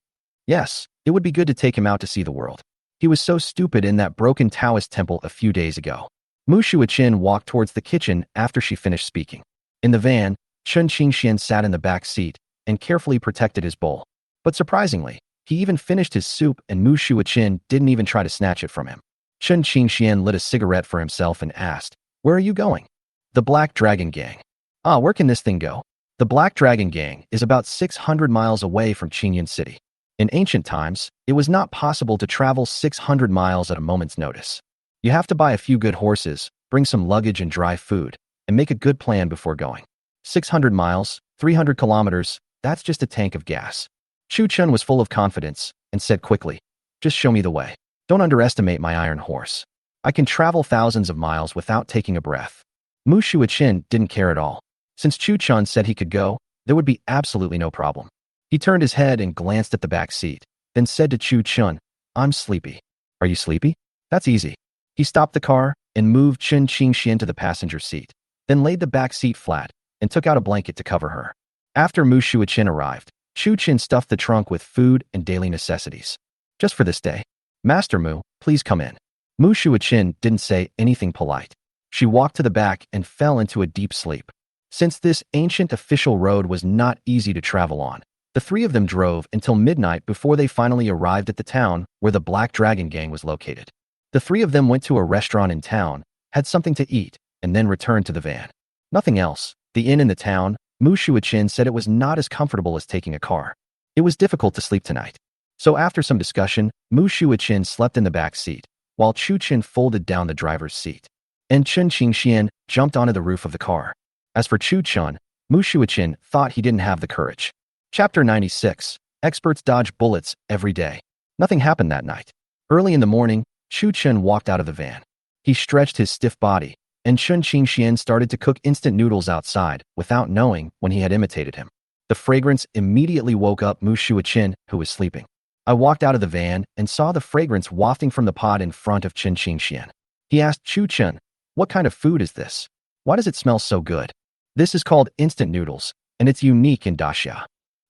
Yes, it would be good to take him out to see the world. He was so stupid in that broken Taoist temple a few days ago. Mu Shuichin walked towards the kitchen after she finished speaking. In the van, Chen Qingxian sat in the back seat and carefully protected his bowl. But surprisingly, he even finished his soup and Mu Shuiqin didn't even try to snatch it from him. Chen Qingxian lit a cigarette for himself and asked, "Where are you going?" "The Black Dragon Gang." "Ah, where can this thing go?" The Black Dragon Gang is about 600 miles away from Qingyan City. In ancient times, it was not possible to travel 600 miles at a moment's notice. You have to buy a few good horses, bring some luggage and dry food, and make a good plan before going. 600 miles, 300 kilometers, that's just a tank of gas. Chu Chun was full of confidence and said quickly, "Just show me the way. Don't underestimate my iron horse. I can travel thousands of miles without taking a breath." Mu Shuiqin didn't care at all. Since Chu Chun said he could go, there would be absolutely no problem. He turned his head and glanced at the back seat, then said to Chu Chun, "I'm sleepy." "Are you sleepy? That's easy." He stopped the car and moved Chen Qingxian to the passenger seat, then laid the back seat flat and took out a blanket to cover her. After Mu Shuiqin arrived, Chu Chin stuffed the trunk with food and daily necessities. "Just for this day. Master Mu, please come in." Mu Shuiqin didn't say anything polite. She walked to the back and fell into a deep sleep. Since this ancient official road was not easy to travel on, the three of them drove until midnight before they finally arrived at the town where the Black Dragon Gang was located. The three of them went to a restaurant in town, had something to eat, and then returned to the van. Nothing else. The inn in the town, Mu Shuiqin said it was not as comfortable as taking a car. It was difficult to sleep tonight. So after some discussion, Mu Shuiqin slept in the back seat, while Chu Chin folded down the driver's seat. And Chen Qingxian jumped onto the roof of the car. As for Chu Chun, Mu Shuiqin thought he didn't have the courage. Chapter 96. Experts dodge bullets every day. Nothing happened that night. Early in the morning, Chu Chun walked out of the van. He stretched his stiff body, and Chen Qingxian started to cook instant noodles outside without knowing when he had imitated him. The fragrance immediately woke up Mu Shuiqin, who was sleeping. I walked out of the van and saw the fragrance wafting from the pot in front of Chen Qingxian. He asked Chu Chun, "What kind of food is this? Why does it smell so good?" "This is called instant noodles, and it's unique in Daxia.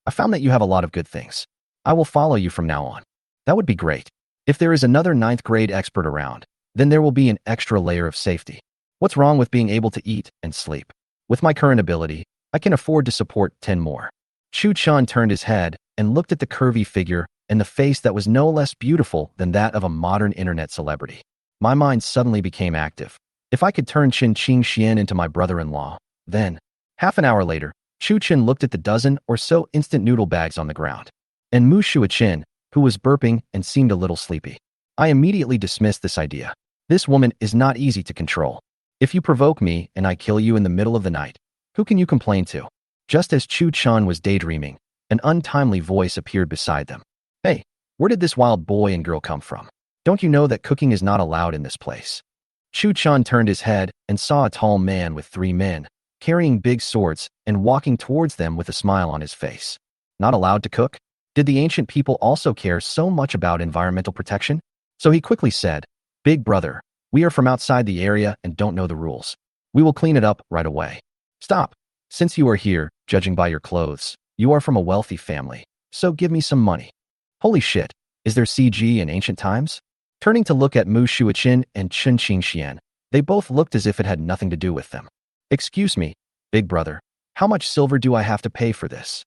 I found that you have a lot of good things. I will follow you from now on." "That would be great. If there is another 9th grade expert around, then there will be an extra layer of safety. What's wrong with being able to eat and sleep? With my current ability, I can afford to support 10 more. Chu Chun turned his head and looked at the curvy figure and the face that was no less beautiful than that of a modern internet celebrity. My mind suddenly became active. If I could turn Chen Qingxian into my brother-in-law, then. Half an hour later, Chu Chin looked at the dozen or so instant noodle bags on the ground. And Mu Shuiqin, who was burping and seemed a little sleepy. I immediately dismissed this idea. This woman is not easy to control. If you provoke me and I kill you in the middle of the night, who can you complain to? Just as Chu Chun was daydreaming, an untimely voice appeared beside them. "Hey, where did this wild boy and girl come from? Don't you know that cooking is not allowed in this place?" Chu Chun turned his head and saw a tall man with 3 men, carrying big swords and walking towards them with a smile on his face. Not allowed to cook? Did the ancient people also care so much about environmental protection? So he quickly said, "Big brother, we are from outside the area and don't know the rules. We will clean it up right away." "Stop. Since you are here, judging by your clothes, you are from a wealthy family, so give me some money." "Holy shit, is there CG in ancient times?" Turning to look at Mu Shuiqin and Chen Qingxian, they both looked as if it had nothing to do with them. "Excuse me, big brother, how much silver do I have to pay for this?"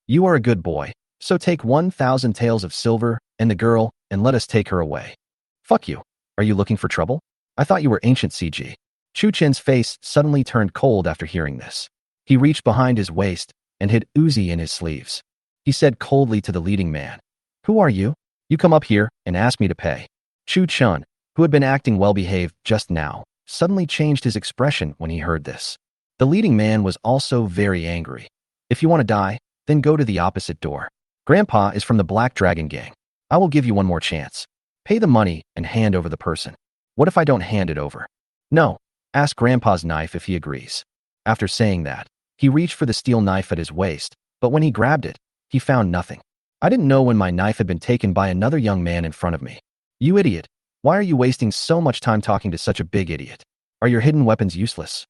"You are a good boy, so take 1,000 taels of silver and the girl and let us take her away." "Fuck you. Are you looking for trouble? I thought you were ancient CG." Chu Chin's face suddenly turned cold after hearing this. He reached behind his waist and hid Uzi in his sleeves. He said coldly to the leading man, "Who are you? You come up here and ask me to pay." Chu Chun, who had been acting well-behaved just now, suddenly changed his expression when he heard this. The leading man was also very angry. "If you want to die, then go to the opposite door. Grandpa is from the Black Dragon Gang. I will give you one more chance. Pay the money and hand over the person. What if I don't hand it over?" "No. Ask Grandpa's knife if he agrees." After saying that, he reached for the steel knife at his waist, but when he grabbed it, he found nothing. "I didn't know when my knife had been taken by another young man in front of me." "You idiot. Why are you wasting so much time talking to such a big idiot? Are your hidden weapons useless?"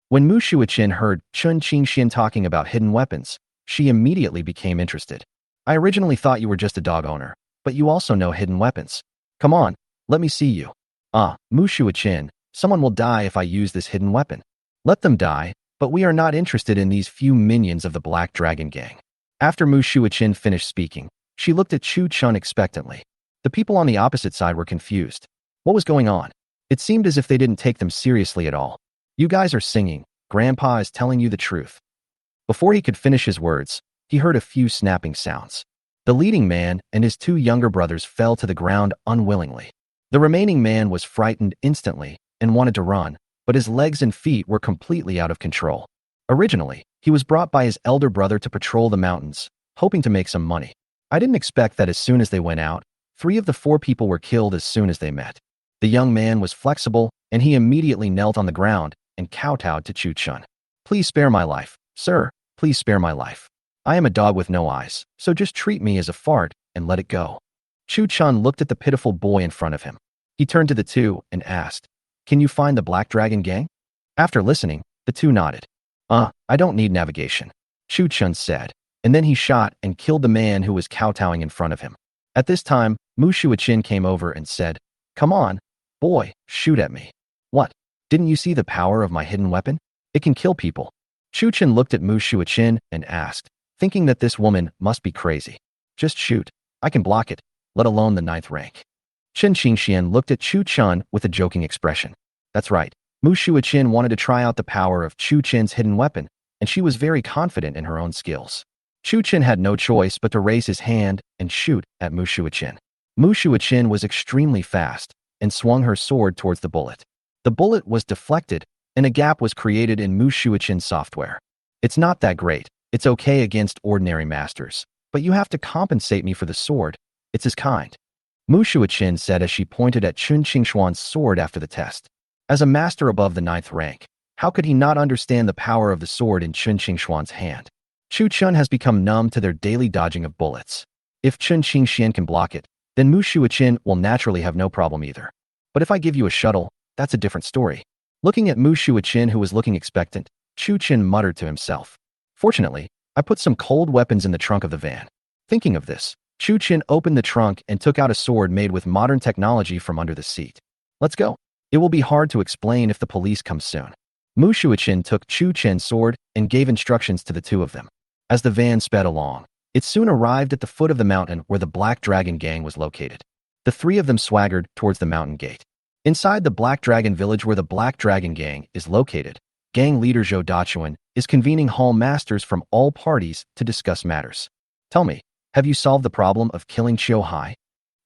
When Mu Shuiqin heard Chen Qingxian talking about hidden weapons, she immediately became interested. "I originally thought you were just a dog owner, but you also know hidden weapons. Come on, let me see you." "Ah, Mu Shuiqin, someone will die if I use this hidden weapon." "Let them die, but we are not interested in these few minions of the Black Dragon Gang." After Mu Shuiqin finished speaking, She looked at Chu Chun expectantly. The people on the opposite side were confused. What was going on? It seemed as if they didn't take them seriously at all. You guys are singing. Grandpa is telling you the truth. Before he could finish his words, he heard a few snapping sounds. The leading man and his two younger brothers fell to the ground unwillingly. The remaining man was frightened instantly and wanted to run, but his legs and feet were completely out of control. Originally, he was brought by his elder brother to patrol the mountains, hoping to make some money. I didn't expect that as soon as they went out, 3 of the 4 people were killed as soon as they met. The young man was flexible, and he immediately knelt on the ground and kowtowed to Chu Chun. Please spare my life, sir. Please spare my life. I am a dog with no eyes, so just treat me as a fart and let it go. Chu Chun looked at the pitiful boy in front of him. He turned to the two and asked, Can you find the Black Dragon gang? After listening, the two nodded. I don't need navigation, Chu Chun said, and then he shot and killed the man who was kowtowing in front of him. At this time, Mu Shuichin came over and said, Come on, boy, shoot at me. What? Didn't you see the power of my hidden weapon? It can kill people. Chu Chun looked at Mu Shuichin and asked, thinking that this woman must be crazy. Just shoot. I can block it, let alone the 9th rank. Chen Qingxian looked at Chu Chun with a joking expression. That's right. Mu Shuichin wanted to try out the power of Chu Chin's hidden weapon, and she was very confident in her own skills. Chu Chin had no choice but to raise his hand and shoot at Mu Shuichin. Mu Shuichin was extremely fast and swung her sword towards the bullet. The bullet was deflected, and a gap was created in Mu Shuichin's software. It's not that great. It's okay against ordinary masters, but you have to compensate me for the sword. It's his kind. Mu Shuichin said as she pointed at Chun Qingshuan's sword after the test. As a master above the 9th rank, how could he not understand the power of the sword in Chun Qingshuan's hand? Chu Chun has become numb to their daily dodging of bullets. If Chun Qingxian can block it, then Mu Shuichin will naturally have no problem either. But if I give you a shuttle, that's a different story. Looking at Mu Shuichin, who was looking expectant, Chu Chun muttered to himself. Fortunately, I put some cold weapons in the trunk of the van. Thinking of this, Chu Chun opened the trunk and took out a sword made with modern technology from under the seat. Let's go. It will be hard to explain if the police come soon. Mu Shuichin took Chu Chen's sword and gave instructions to the two of them. As the van sped along, it soon arrived at the foot of the mountain where the Black Dragon gang was located. The 3 of them swaggered towards the mountain gate. Inside the Black Dragon village where the Black Dragon gang is located, gang leader Zhou Dachuan is convening hall masters from all parties to discuss matters. Tell me, have you solved the problem of killing Qiu Hai?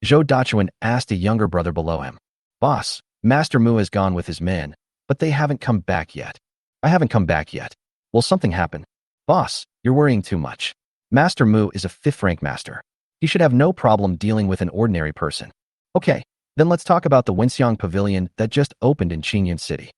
Zhou Dachuan asked a younger brother below him. Boss, Master Mu has gone with his men, but they haven't come back yet. I haven't come back yet. Will something happen? Boss, you're worrying too much. Master Mu is a 5th rank master. He should have no problem dealing with an ordinary person. Okay, then let's talk about the Wenxiang Pavilion that just opened in Qingyan City.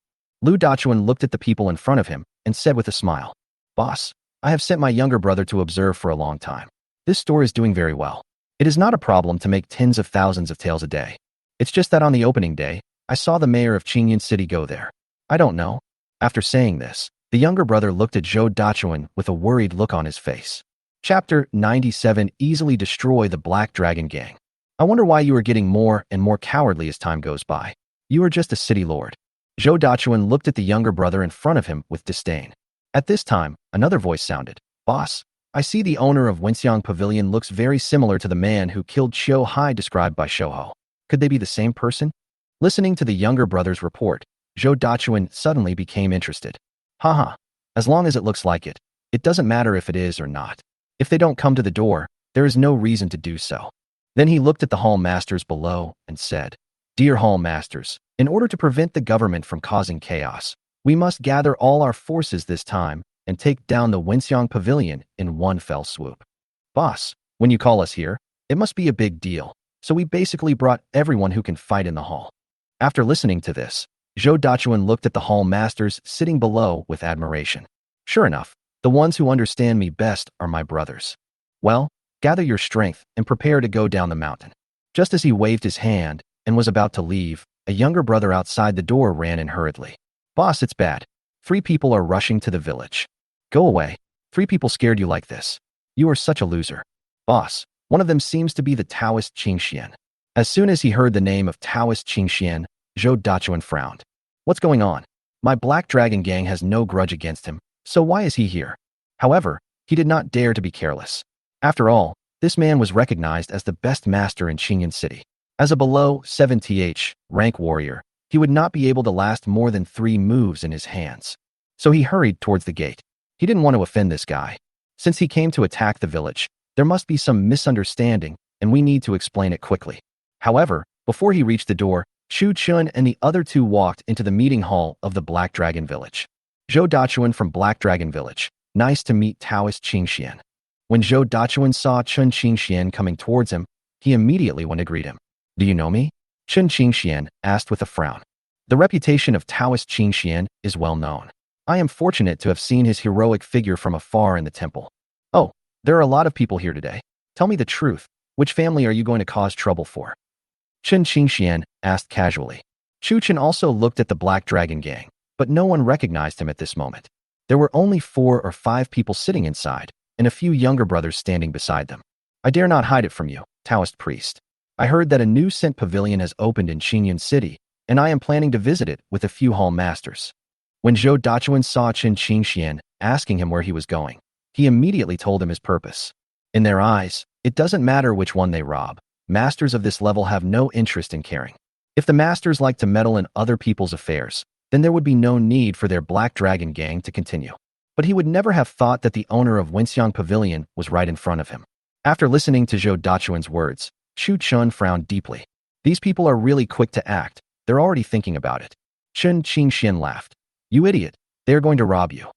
Lu Dachuan looked at the people in front of him and said with a smile, Boss, I have sent my younger brother to observe for a long time. This store is doing very well. It is not a problem to make tens of thousands of taels a day. It's just that on the opening day, I saw the mayor of Qingyan City go there. I don't know. After saying this, the younger brother looked at Zhou Dachuan with a worried look on his face. Chapter 97. Easily destroy the Black Dragon gang. I wonder why you are getting more and more cowardly as time goes by. You are just a city lord. Zhou Dachuan looked at the younger brother in front of him with disdain. At this time, another voice sounded. Boss, I see the owner of Wenxiang Pavilion looks very similar to the man who killed Qiu Hai described by Shouho. Could they be the same person? Listening to the younger brother's report, Zhou Dachuan suddenly became interested. Haha, as long as it looks like it, it doesn't matter if it is or not. If they don't come to the door, there is no reason to do so. Then he looked at the hall masters below and said, Dear hall masters, in order to prevent the government from causing chaos, we must gather all our forces this time and take down the Wenxiang Pavilion in one fell swoop. Boss, when you call us here, it must be a big deal, so we basically brought everyone who can fight in the hall. After listening to this, Zhou Dachuan looked at the hall masters sitting below with admiration. Sure enough, the ones who understand me best are my brothers. Well, gather your strength and prepare to go down the mountain. Just as he waved his hand and was about to leave, a younger brother outside the door ran in hurriedly. Boss, it's bad. 3 people are rushing to the village. Go away. 3 people scared you like this. You are such a loser. Boss, one of them seems to be the Taoist Qingxian. As soon as he heard the name of Taoist Qingxian, Zhou Dachuan frowned. What's going on? My Black Dragon gang has no grudge against him, so why is he here? However, he did not dare to be careless. After all, This man was recognized as the best master in Qingyan City. As a below 7th rank warrior, he would not be able to last more than 3 moves in his hands. So he hurried towards the gate. He didn't want to offend this guy. Since he came to attack the village, there must be some misunderstanding, and we need to explain it quickly. However, before he reached the door, Chu Chun and the other 2 walked into the meeting hall of the Black Dragon Village. Zhou Dachuan from Black Dragon Village. Nice to meet Taoist Qingxian. When Zhou Dachuan saw Chun Qingxian coming towards him, he immediately went to greet him. Do you know me? Chun Qingxian asked with a frown. The reputation of Taoist Qingxian is well known. I am fortunate to have seen his heroic figure from afar in the temple. Oh, there are a lot of people here today. Tell me the truth. Which family are you going to cause trouble for? Chun Qingxian asked casually. Chu Chen also looked at the Black Dragon gang, but no one recognized him at this moment. There were only 4 or 5 people sitting inside, and a few younger brothers standing beside them. I dare not hide it from you, Taoist priest. I heard that a new scent pavilion has opened in Qingyan City, and I am planning to visit it with a few hall masters. When Zhou Dachuan saw Chun Qingxian asking him where he was going, he immediately told him his purpose. In their eyes, it doesn't matter which one they rob. Masters of this level have no interest in caring. If the masters like to meddle in other people's affairs, then there would be no need for their Black Dragon gang to continue. But he would never have thought that the owner of Wenxiang Pavilion was right in front of him. After listening to Zhou Dachuan's words, Chu Chun frowned deeply. These people are really quick to act. They're already thinking about it. Chun Qingxian laughed. You idiot. They are going to rob you.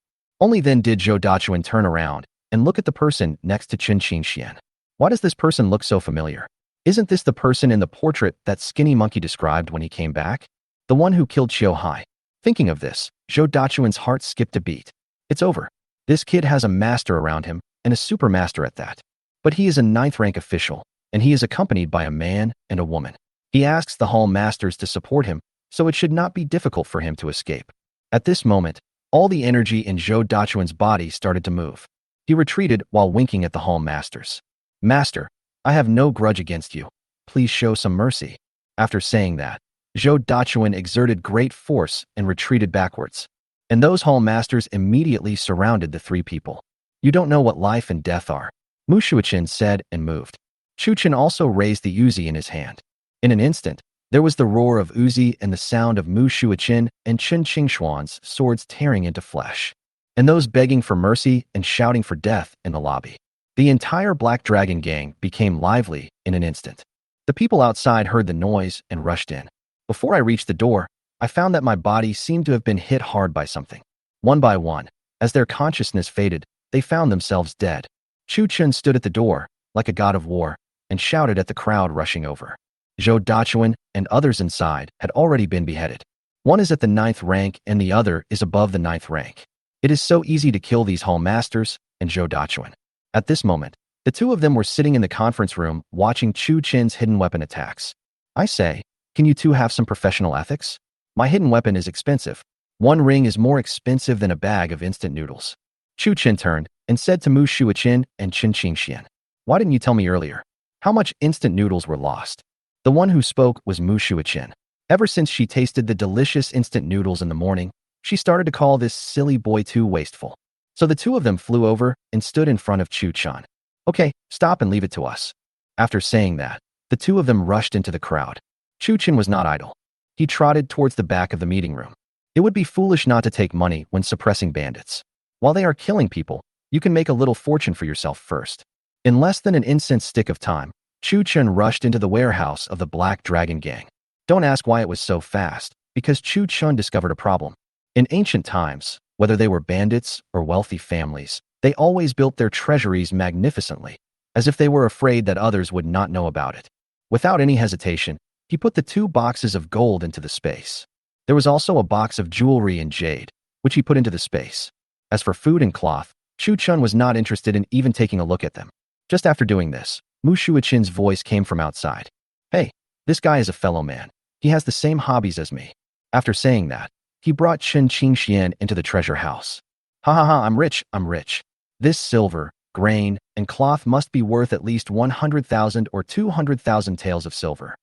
Only then did Zhou Dachuan turn around and look at the person next to Chun Qingxian. Why does this person look so familiar? Isn't this the person in the portrait that Skinny Monkey described when he came back? The one who killed Qiu Hai. Thinking of this, Zhou Dachuan's heart skipped a beat. It's over. This kid has a master around him, and a super master at that. But he is a 9th rank official, and he is accompanied by a man and a woman. He asks the hall masters to support him, so it should not be difficult for him to escape. At this moment, all the energy in Zhou Dachuan's body started to move. He retreated while winking at the hall masters. Master, I have no grudge against you. Please show some mercy. After saying that, Zhou Dachuan exerted great force and retreated backwards. And those hall masters immediately surrounded the 3 people. You don't know what life and death are, Mu Shuiqin said and moved. Chu Chen also raised the Uzi in his hand. In an instant, there was the roar of Uzi and the sound of Mu Shuiqin and Chen Qingxuan's swords tearing into flesh, and those begging for mercy and shouting for death in the lobby. The entire Black Dragon gang became lively in an instant. The people outside heard the noise and rushed in. Before I reached the door, I found that my body seemed to have been hit hard by something. One by one, as their consciousness faded, they found themselves dead. Chu Chen stood at the door, like a god of war, and shouted at the crowd rushing over. Zhou Dachuan and others inside had already been beheaded. One is at the 9th rank and the other is above the 9th rank. It is so easy to kill these hall masters and Zhou Dachuan. At this moment, the 2 of them were sitting in the conference room watching Chu Chen's hidden weapon attacks. I say, can you 2 have some professional ethics? My hidden weapon is expensive. 1 ring is more expensive than a bag of instant noodles. Chu Chen turned and said to Mu Shuiqin and Chun Qingxian, why didn't you tell me earlier? How much instant noodles were lost? The one who spoke was Mu Shuiqin. Ever since she tasted the delicious instant noodles in the morning, she started to call this silly boy too wasteful. So the 2 of them flew over and stood in front of Chu Chen. Okay, stop and leave it to us. After saying that, the 2 of them rushed into the crowd. Chu Chen was not idle. He trotted towards the back of the meeting room. It would be foolish not to take money when suppressing bandits. While they are killing people, you can make a little fortune for yourself first. In less than an incense stick of time, Chu Chen rushed into the warehouse of the Black Dragon gang. Don't ask why it was so fast, because Chu Chen discovered a problem. In ancient times, whether they were bandits or wealthy families, they always built their treasuries magnificently, as if they were afraid that others would not know about it. Without any hesitation, he put the 2 boxes of gold into the space. There was also a box of jewelry and jade, which he put into the space. As for food and cloth, Chu Chen was not interested in even taking a look at them. Just after doing this, Mu Shuiqin's voice came from outside. Hey, this guy is a fellow man. He has the same hobbies as me. After saying that, he brought Chun Qingxian into the treasure house. Ha ha ha, I'm rich. This silver, grain, and cloth must be worth at least 100,000 or 200,000 taels of silver.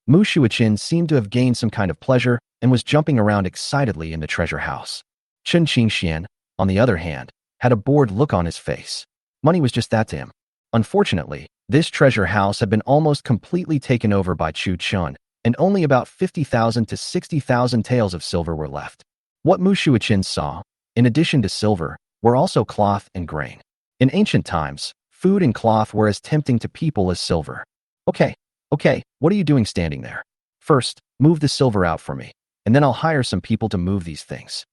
Mu Shuiqin seemed to have gained some kind of pleasure and was jumping around excitedly in the treasure house. Chun Qingxian, on the other hand, had a bored look on his face. Money was just that to him. Unfortunately, This treasure house had been almost completely taken over by Chu Chun, and only about 50,000 to 60,000 taels of silver were left. What Mu Shuiqin saw, in addition to silver, were also cloth and grain. In ancient times, food and cloth were as tempting to people as silver. Okay, what are you doing standing there? First, move the silver out for me, and then I'll hire some people to move these things.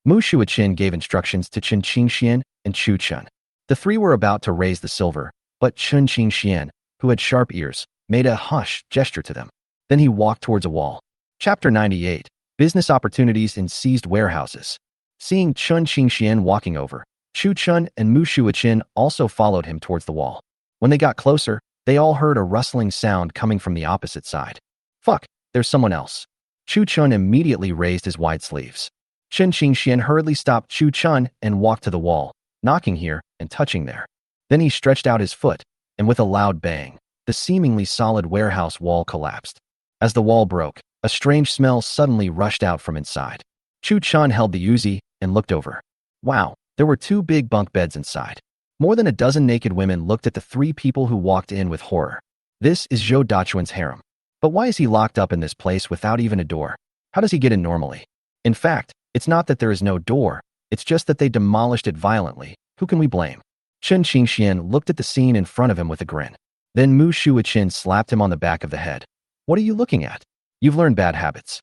Mu Shuiqin gave instructions to Chen Qingxian and Chu Chun. The three were about to raise the silver, but Chen Qingxian, who had sharp ears, made a hush gesture to them. Then he walked towards a wall. Chapter 98. Business Opportunities in Seized Warehouses. Seeing Chen Qingxian walking over, Chu Chun and Mu Shuiqin also followed him towards the wall. When they got closer, they all heard a rustling sound coming from the opposite side. Fuck, there's someone else. Chu Chun immediately raised his wide sleeves. Chen Qingxian hurriedly stopped Chu Chun and walked to the wall, knocking here and touching there. Then he stretched out his foot, and with a loud bang, the seemingly solid warehouse wall collapsed. As the wall broke, a strange smell suddenly rushed out from inside. Chu Chun held the Uzi and looked over. Wow, there were 2 big bunk beds inside. More than a dozen naked women looked at the 3 people who walked in with horror. This is Zhou Dachuan's harem. But why is he locked up in this place without even a door? How does he get in normally? In fact, it's not that there is no door, it's just that they demolished it violently. Who can we blame? Chen Qingxian looked at the scene in front of him with a grin. Then Mu Shuiqin slapped him on the back of the head. What are you looking at? You've learned bad habits.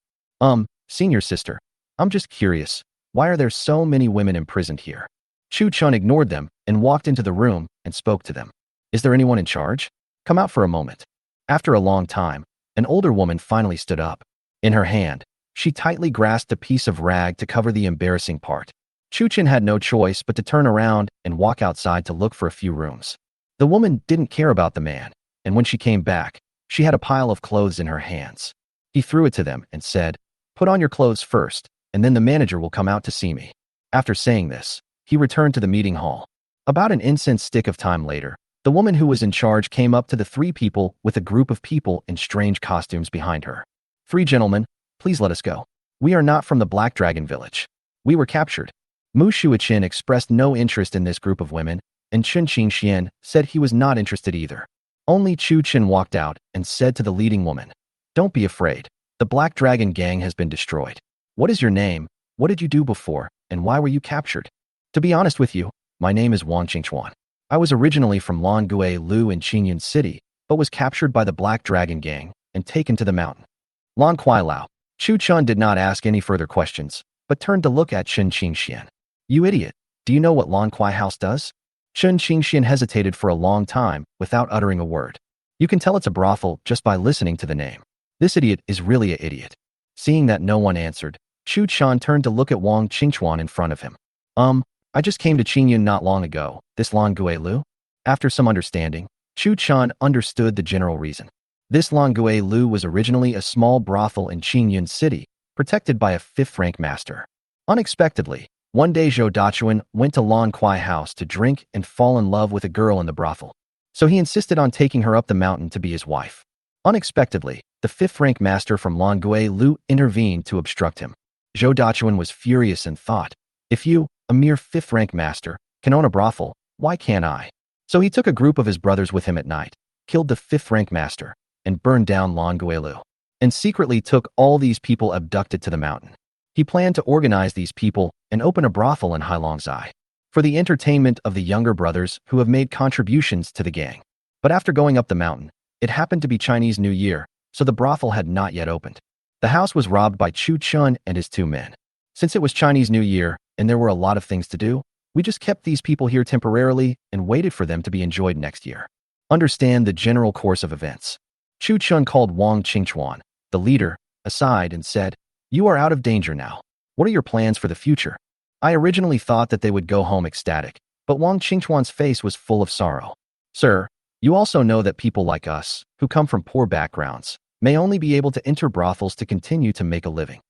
Senior sister, I'm just curious. Why are there so many women imprisoned here? Chu Chun ignored them and walked into the room and spoke to them. Is there anyone in charge? Come out for a moment. After a long time, an older woman finally stood up. In her hand, she tightly grasped a piece of rag to cover the embarrassing part. Chu Chun had no choice but to turn around and walk outside to look for a few rooms. The woman didn't care about the man, and when she came back, she had a pile of clothes in her hands. He threw it to them and said, "Put on your clothes first, and then the manager will come out to see me." After saying this, he returned to the meeting hall. About an incense stick of time later, the woman who was in charge came up to the 3 people with a group of people in strange costumes behind her. 3 gentlemen, please let us go. We are not from the Black Dragon Village. We were captured. Mu Shuiqin expressed no interest in this group of women, and Chen Qingxian said he was not interested either. Only Chu Chun walked out and said to the leading woman, "Don't be afraid. The Black Dragon gang has been destroyed. What is your name? What did you do before? And why were you captured?" "To be honest with you, my name is Wang Qingchuan. I was originally from Longue Lu in Qingyun City, but was captured by the Black Dragon gang and taken to the mountain." Lan Kuai Lao. Chu Chun did not ask any further questions, but turned to look at Chen Qingxian. "You idiot. Do you know what Lan Kuai House does?" Chen Qingxian hesitated for a long time without uttering a word. You can tell it's a brothel just by listening to the name. This idiot is really an idiot. Seeing that no one answered, Chu Chun turned to look at Wang Qingchuan in front of him. I just came to Qingyun not long ago, this Longue Lu?" After some understanding, Chu Chun understood the general reason. This Longue Lu was originally a small brothel in Qingyun City, protected by a 5th rank master. Unexpectedly, one day Zhou Dachuan went to Lan Kuai House to drink and fall in love with a girl in the brothel. So he insisted on taking her up the mountain to be his wife. Unexpectedly, the 5th rank master from Longue Lu intervened to obstruct him. Zhou Dachuan was furious and thought, "If you, a mere 5th rank master, can own a brothel, why can't I?" So he took a group of his brothers with him at night, killed the 5th rank master, and burned down Longue Lu, and secretly took all these people abducted to the mountain. He planned to organize these people and open a brothel in Hailongzai for the entertainment of the younger brothers who have made contributions to the gang. But after going up the mountain, it happened to be Chinese New Year, so the brothel had not yet opened. The house was robbed by Chu Chun and his 2 men. Since it was Chinese New Year and there were a lot of things to do, we just kept these people here temporarily and waited for them to be enjoyed next year. Understand the general course of events. Chu Chun called Wang Qingchuan, the leader, aside and said, "You are out of danger now. What are your plans for the future?" I originally thought that they would go home ecstatic, but Wang Qingchuan's face was full of sorrow. "Sir, you also know that people like us, who come from poor backgrounds, may only be able to enter brothels to continue to make a living.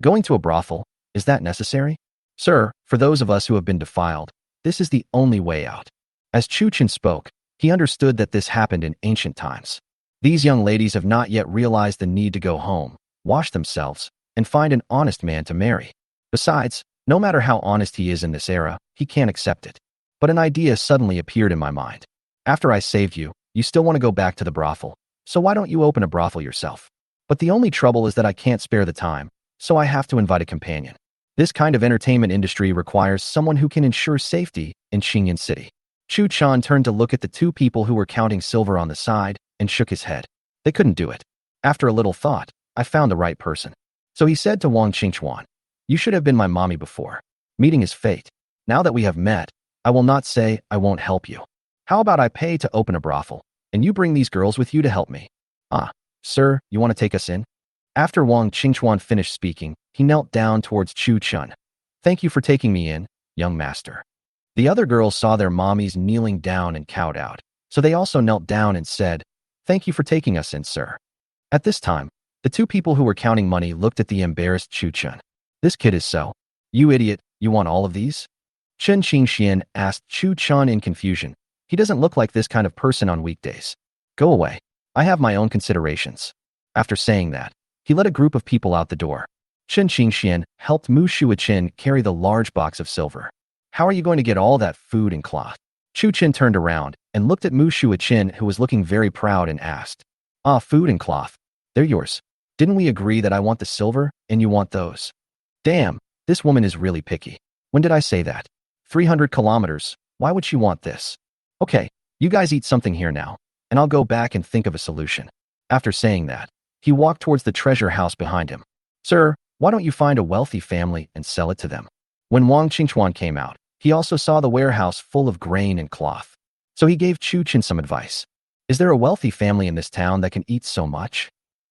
Going to a brothel, is that necessary? Sir, for those of us who have been defiled, this is the only way out." As Chu Chun spoke, he understood that this happened in ancient times. These young ladies have not yet realized the need to go home, wash themselves, and find an honest man to marry. Besides, no matter how honest he is in this era, he can't accept it. But an idea suddenly appeared in my mind. After I saved you, You still want to go back to the brothel, so why don't you open a brothel yourself? But the only trouble is that I can't spare the time, so I have to invite a companion. This kind of entertainment industry requires someone who can ensure safety in Xingyan City. Chu Chan turned to look at the two people who were counting silver on the side and shook his head. They couldn't do it. After a little thought, I found the right person. So he said to Wang Qingchuan, "You should have been my mommy before. Meeting is fate. Now that we have met, I will not say I won't help you. How about I pay to open a brothel, and you bring these girls with you to help me? Ah, sir, you want to take us in?" After Wang Qingchuan finished speaking, he knelt down towards Chu Chun. "Thank you for taking me in, young master." The other girls saw their mommies kneeling down and cowed out, so they also knelt down and said, "Thank you for taking us in, sir." At this time, the two people who were counting money looked at the embarrassed Chu Chun. "This kid is so. You idiot, you want all of these?" Chen Qingxian asked Chu Chun in confusion. "He doesn't look like this kind of person on weekdays. Go away. I have my own considerations." After saying that, he led a group of people out the door. Chen Qingxian helped Mu Shuiqin carry the large box of silver. "How are you going to get all that food and cloth?" Chu Qin turned around and looked at Mu Shuiqin, who was looking very proud, and asked, "Ah, food and cloth. They're yours. Didn't we agree that I want the silver and you want those?" Damn, this woman is really picky. When did I say that? 300 kilometers. Why would she want this? Okay, you guys eat something here now, and I'll go back and think of a solution. After saying that, he walked towards the treasure house behind him. "Sir, why don't you find a wealthy family and sell it to them?" When Wang Qingchuan came out, he also saw the warehouse full of grain and cloth. So he gave Chu Chin some advice. "Is there a wealthy family in this town that can eat so much?"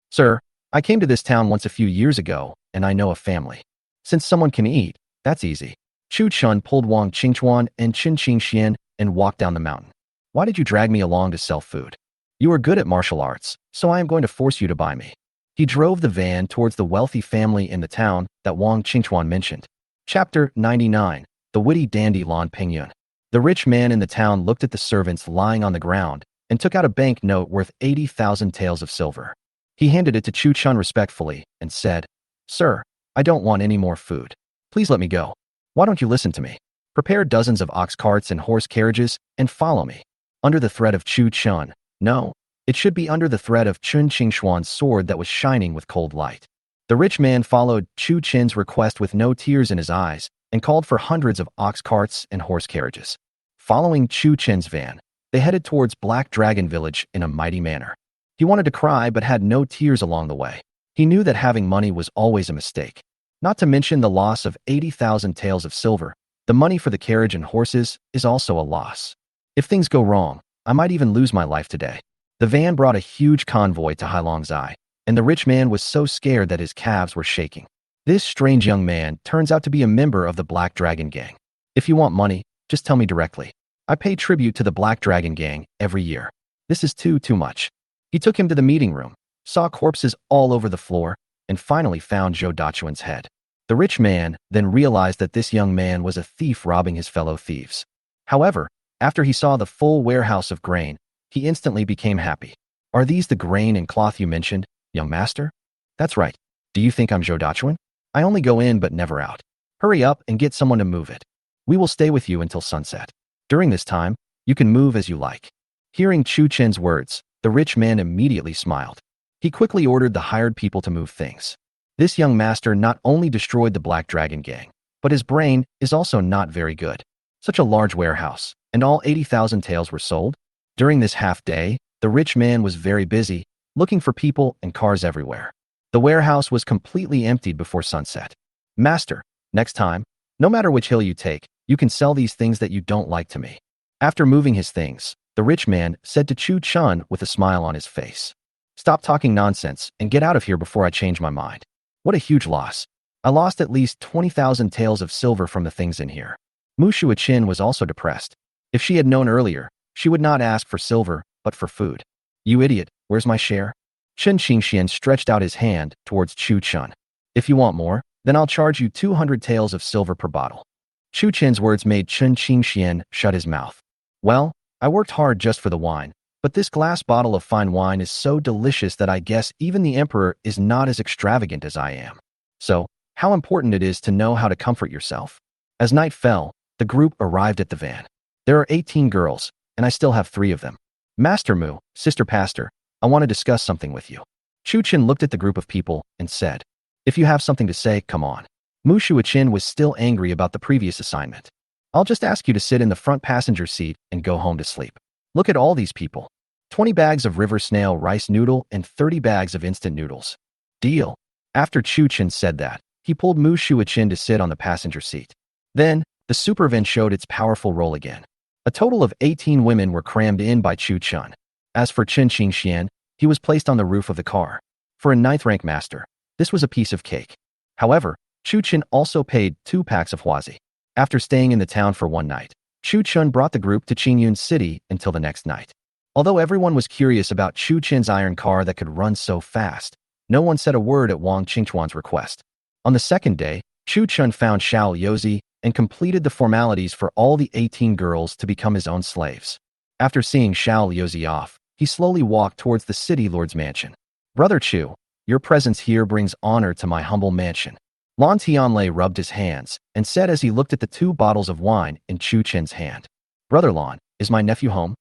"Sir, I came to this town once a few years ago, and I know a family. Since someone can eat, that's easy." Chu Chun pulled Wang Qingchuan and Chen Qingxian and walked down the mountain. "Why did you drag me along to sell food? You are good at martial arts, so I am going to force you to buy me." He drove the van towards the wealthy family in the town that Wang Qingchuan mentioned. Chapter 99. The Witty Dandy Lan Pingyun. The rich man in the town looked at the servants lying on the ground and took out a bank note worth 80,000 taels of silver. He handed it to Chu Chun respectfully and said, "Sir, I don't want any more food. Please let me go. Why don't you listen to me? Prepare dozens of ox carts and horse carriages and follow me." Under the threat of Chu Chun, no, it should be under the threat of Chen Qingxuan's sword that was shining with cold light. The rich man followed Chu Chin's request with no tears in his eyes and called for hundreds of ox carts and horse carriages. Following Chu Chin's van, they headed towards Black Dragon Village in a mighty manner. He wanted to cry but had no tears along the way. He knew that having money was always a mistake. Not to mention the loss of 80,000 taels of silver, the money for the carriage and horses is also a loss. If things go wrong, I might even lose my life today. The van brought a huge convoy to Hailong Zai, and the rich man was so scared that his calves were shaking. This strange young man turns out to be a member of the Black Dragon Gang. "If you want money, just tell me directly. I pay tribute to the Black Dragon Gang every year. This is too much." He took him to the meeting room, saw corpses all over the floor, and finally found Zhou Dachuan's head. The rich man then realized that this young man was a thief robbing his fellow thieves. However, after he saw the full warehouse of grain, he instantly became happy. "Are these the grain and cloth you mentioned, young master?" "That's right. Do you think I'm Zhou Dachuan? I only go in but never out. Hurry up and get someone to move it. We will stay with you until sunset. During this time, you can move as you like." Hearing Chu Chen's words, the rich man immediately smiled. He quickly ordered the hired people to move things. This young master not only destroyed the Black Dragon Gang, but his brain is also not very good. Such a large warehouse, and all 80,000 taels were sold? During this half day, the rich man was very busy, looking for people and cars everywhere. The warehouse was completely emptied before sunset. "Master, next time, no matter which hill you take, you can sell these things that you don't like to me." After moving his things, the rich man said to Chu Chun with a smile on his face, "Stop talking nonsense and get out of here before I change my mind." What a huge loss. I lost at least 20,000 taels of silver from the things in here. Mu Shuiqin was also depressed. If she had known earlier, she would not ask for silver, but for food. "You idiot, where's my share?" Chen Qingxian stretched out his hand towards Chu Chun. "If you want more, then I'll charge you 200 taels of silver per bottle." Chu Chen's words made Chen Qingxian shut his mouth. "Well, I worked hard just for the wine, but this glass bottle of fine wine is so delicious that I guess even the emperor is not as extravagant as I am. So, how important it is to know how to comfort yourself." As night fell, the group arrived at the van. There are 18 girls, and I still have 3 of them. Master Mu, Sister Pastor, I want to discuss something with you. Chu Chen looked at the group of people and said, if you have something to say, come on. Mu Shuichin was still angry about the previous assignment. I'll just ask you to sit in the front passenger seat and go home to sleep. Look at all these people. 20 bags of river snail rice noodle and 30 bags of instant noodles. Deal. After Chu Chen said that, he pulled Mu Shuichin to sit on the passenger seat. Then, the supervan showed its powerful roll again. A total of 18 women were crammed in by Chu Chen. As for Chen Qingxian, he was placed on the roof of the car. For a 9th-rank master, this was a piece of cake. However, Chu Chen also paid 2 packs of huazi. After staying in the town for one night, Chu Chen brought the group to Qingyun City until the next night. Although everyone was curious about Chu Chen's iron car that could run so fast, no one said a word at Wang Qingchuan's request. On the second day, Chu Chen found Xiao Yozi and completed the formalities for all the 18 girls to become his own slaves. After seeing Xiao Yozi off, he slowly walked towards the city lord's mansion. Brother Chu, your presence here brings honor to my humble mansion. Lan Tianlei rubbed his hands and said as he looked at the 2 bottles of wine in Chu Chen's hand. Brother Lan, is my nephew home?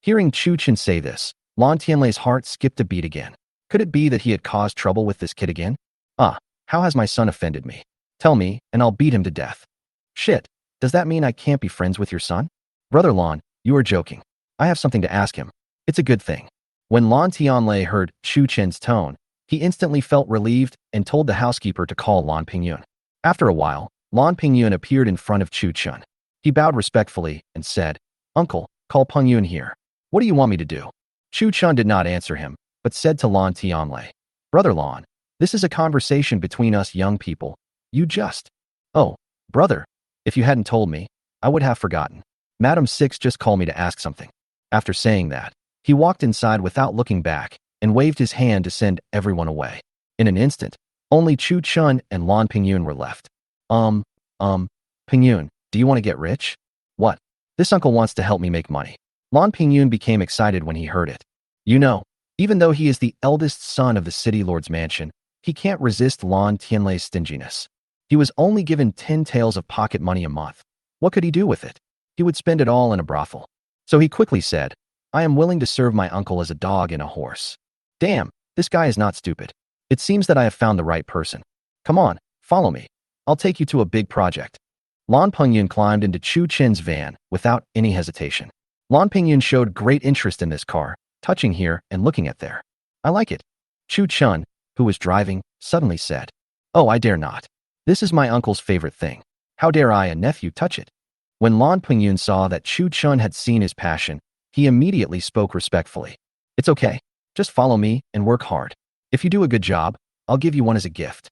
Hearing Chu Chen say this, Lan Tianlei's heart skipped a beat again. Could it be that he had caused trouble with this kid again? How has my son offended me? Tell me, and I'll beat him to death. Shit, does that mean I can't be friends with your son? Brother Lan, you are joking. I have something to ask him. It's a good thing. When Lan Tianlei heard Chu Chen's tone, he instantly felt relieved and told the housekeeper to call Lan Pingyun. After a while, Lan Pingyun appeared in front of Chu Chen. He bowed respectfully and said, Uncle, call Pingyun here. What do you want me to do? Chu Chen did not answer him, but said to Lan Tianlei, Brother Lan, this is a conversation between us young people. You just... Oh, brother, if you hadn't told me, I would have forgotten. Madam Six just called me to ask something. After saying that, he walked inside without looking back and waved his hand to send everyone away. In an instant, only Chu Chen and Lan Pingyun were left. Pingyun, do you want to get rich? What? This uncle wants to help me make money. Lan Pingyun became excited when he heard it. You know, even though he is the eldest son of the city lord's mansion, he can't resist Lan Tianlei's stinginess. He was only given 10 taels of pocket money a month. What could he do with it? He would spend it all in a brothel. So he quickly said, I am willing to serve my uncle as a dog and a horse. Damn, this guy is not stupid. It seems that I have found the right person. Come on, follow me. I'll take you to a big project. Lan Pingyun climbed into Chu Chen's van without any hesitation. Lan Pingyun showed great interest in this car, touching here and looking at there. I like it. Chu Chen, who was driving, suddenly said, Oh, I dare not. This is my uncle's favorite thing. How dare I, a nephew, touch it? When Lan Pingyun saw that Chu Chen had seen his passion, he immediately spoke respectfully. It's okay. Just follow me and work hard. If you do a good job, I'll give you one as a gift.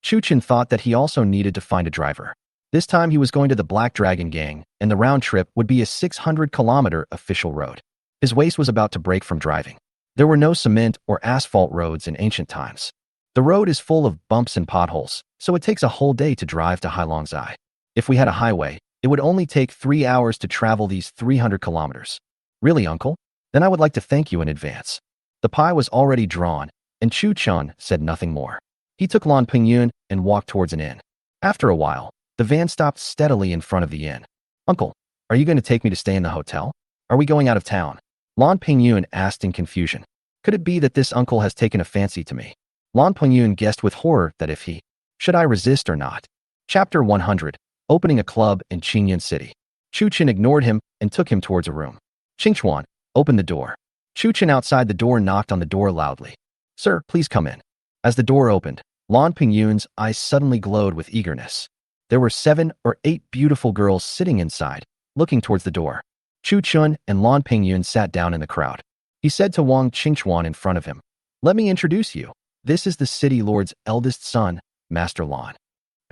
Chu Chen thought that he also needed to find a driver. This time he was going to the Black Dragon Gang, and the round trip would be a 600-kilometer official road. His waist was about to break from driving. There were no cement or asphalt roads in ancient times. The road is full of bumps and potholes, so it takes a whole day to drive to Hailongzai. If we had a highway, it would only take 3 hours to travel these 300 kilometers. Really, uncle? Then I would like to thank you in advance. The pie was already drawn, and Chu Chen said nothing more. He took Lan Pingyun and walked towards an inn. After a while, the van stopped steadily in front of the inn. Uncle, are you going to take me to stay in the hotel? Are we going out of town? Lan Pingyun asked in confusion. Could it be that this uncle has taken a fancy to me? Lan Pingyun guessed with horror that if he... Should I resist or not? Chapter 100, Opening a Club in Qingyun City. Chu Chen ignored him and took him towards a room. Qingchuan, open the door. Chu Chen outside the door knocked on the door loudly. Sir, please come in. As the door opened, Lan Pingyun's eyes suddenly glowed with eagerness. There were 7 or 8 beautiful girls sitting inside, looking towards the door. Chu Chen and Lan Pingyun sat down in the crowd. He said to Wang Qingchuan in front of him, Let me introduce you. This is the city lord's eldest son, Master Lan.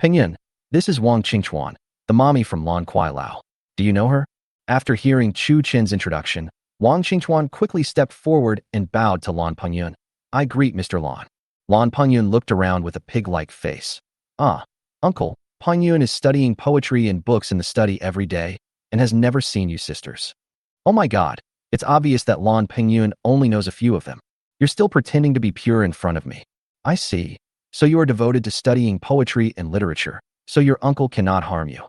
Pingyun, this is Wang Qingchuan, the mommy from Lan Kuai-Lao. Do you know her? After hearing Chu Chen's introduction, Wang Qingchuan quickly stepped forward and bowed to Lan Pingyun. I greet Mr. Lan. Lan Pingyun looked around with a pig-like face. Uncle, Pingyun is studying poetry and books in the study every day and has never seen you sisters. Oh my god, it's obvious that Lan Pingyun only knows a few of them. You're still pretending to be pure in front of me. I see. So you are devoted to studying poetry and literature, so your uncle cannot harm you.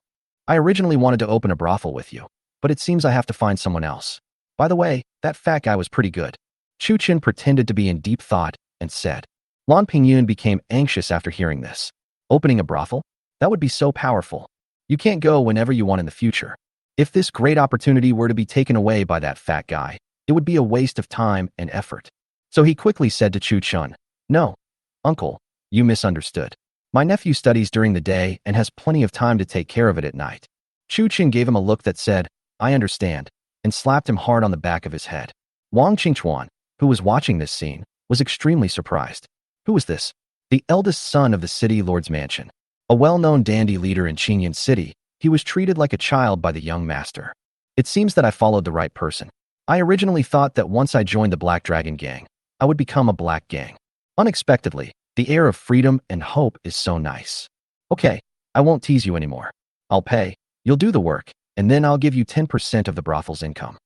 I originally wanted to open a brothel with you, but it seems I have to find someone else. By the way, that fat guy was pretty good. Chu Chen pretended to be in deep thought and said. Lan Pingyun became anxious after hearing this. Opening a brothel? That would be so powerful. You can't go whenever you want in the future. If this great opportunity were to be taken away by that fat guy, it would be a waste of time and effort. So he quickly said to Chu Chen, No, uncle, you misunderstood. My nephew studies during the day and has plenty of time to take care of it at night. Chu Chen gave him a look that said, I understand, and slapped him hard on the back of his head. Wang Qingchuan, who was watching this scene, was extremely surprised. Who was this? The eldest son of the city lord's mansion. A well-known dandy leader in Qingyan City, he was treated like a child by the young master. It seems that I followed the right person. I originally thought that once I joined the Black Dragon Gang, I would become a black gang. Unexpectedly, the air of freedom and hope is so nice. Okay, I won't tease you anymore. I'll pay, you'll do the work, and then I'll give you 10% of the brothel's income.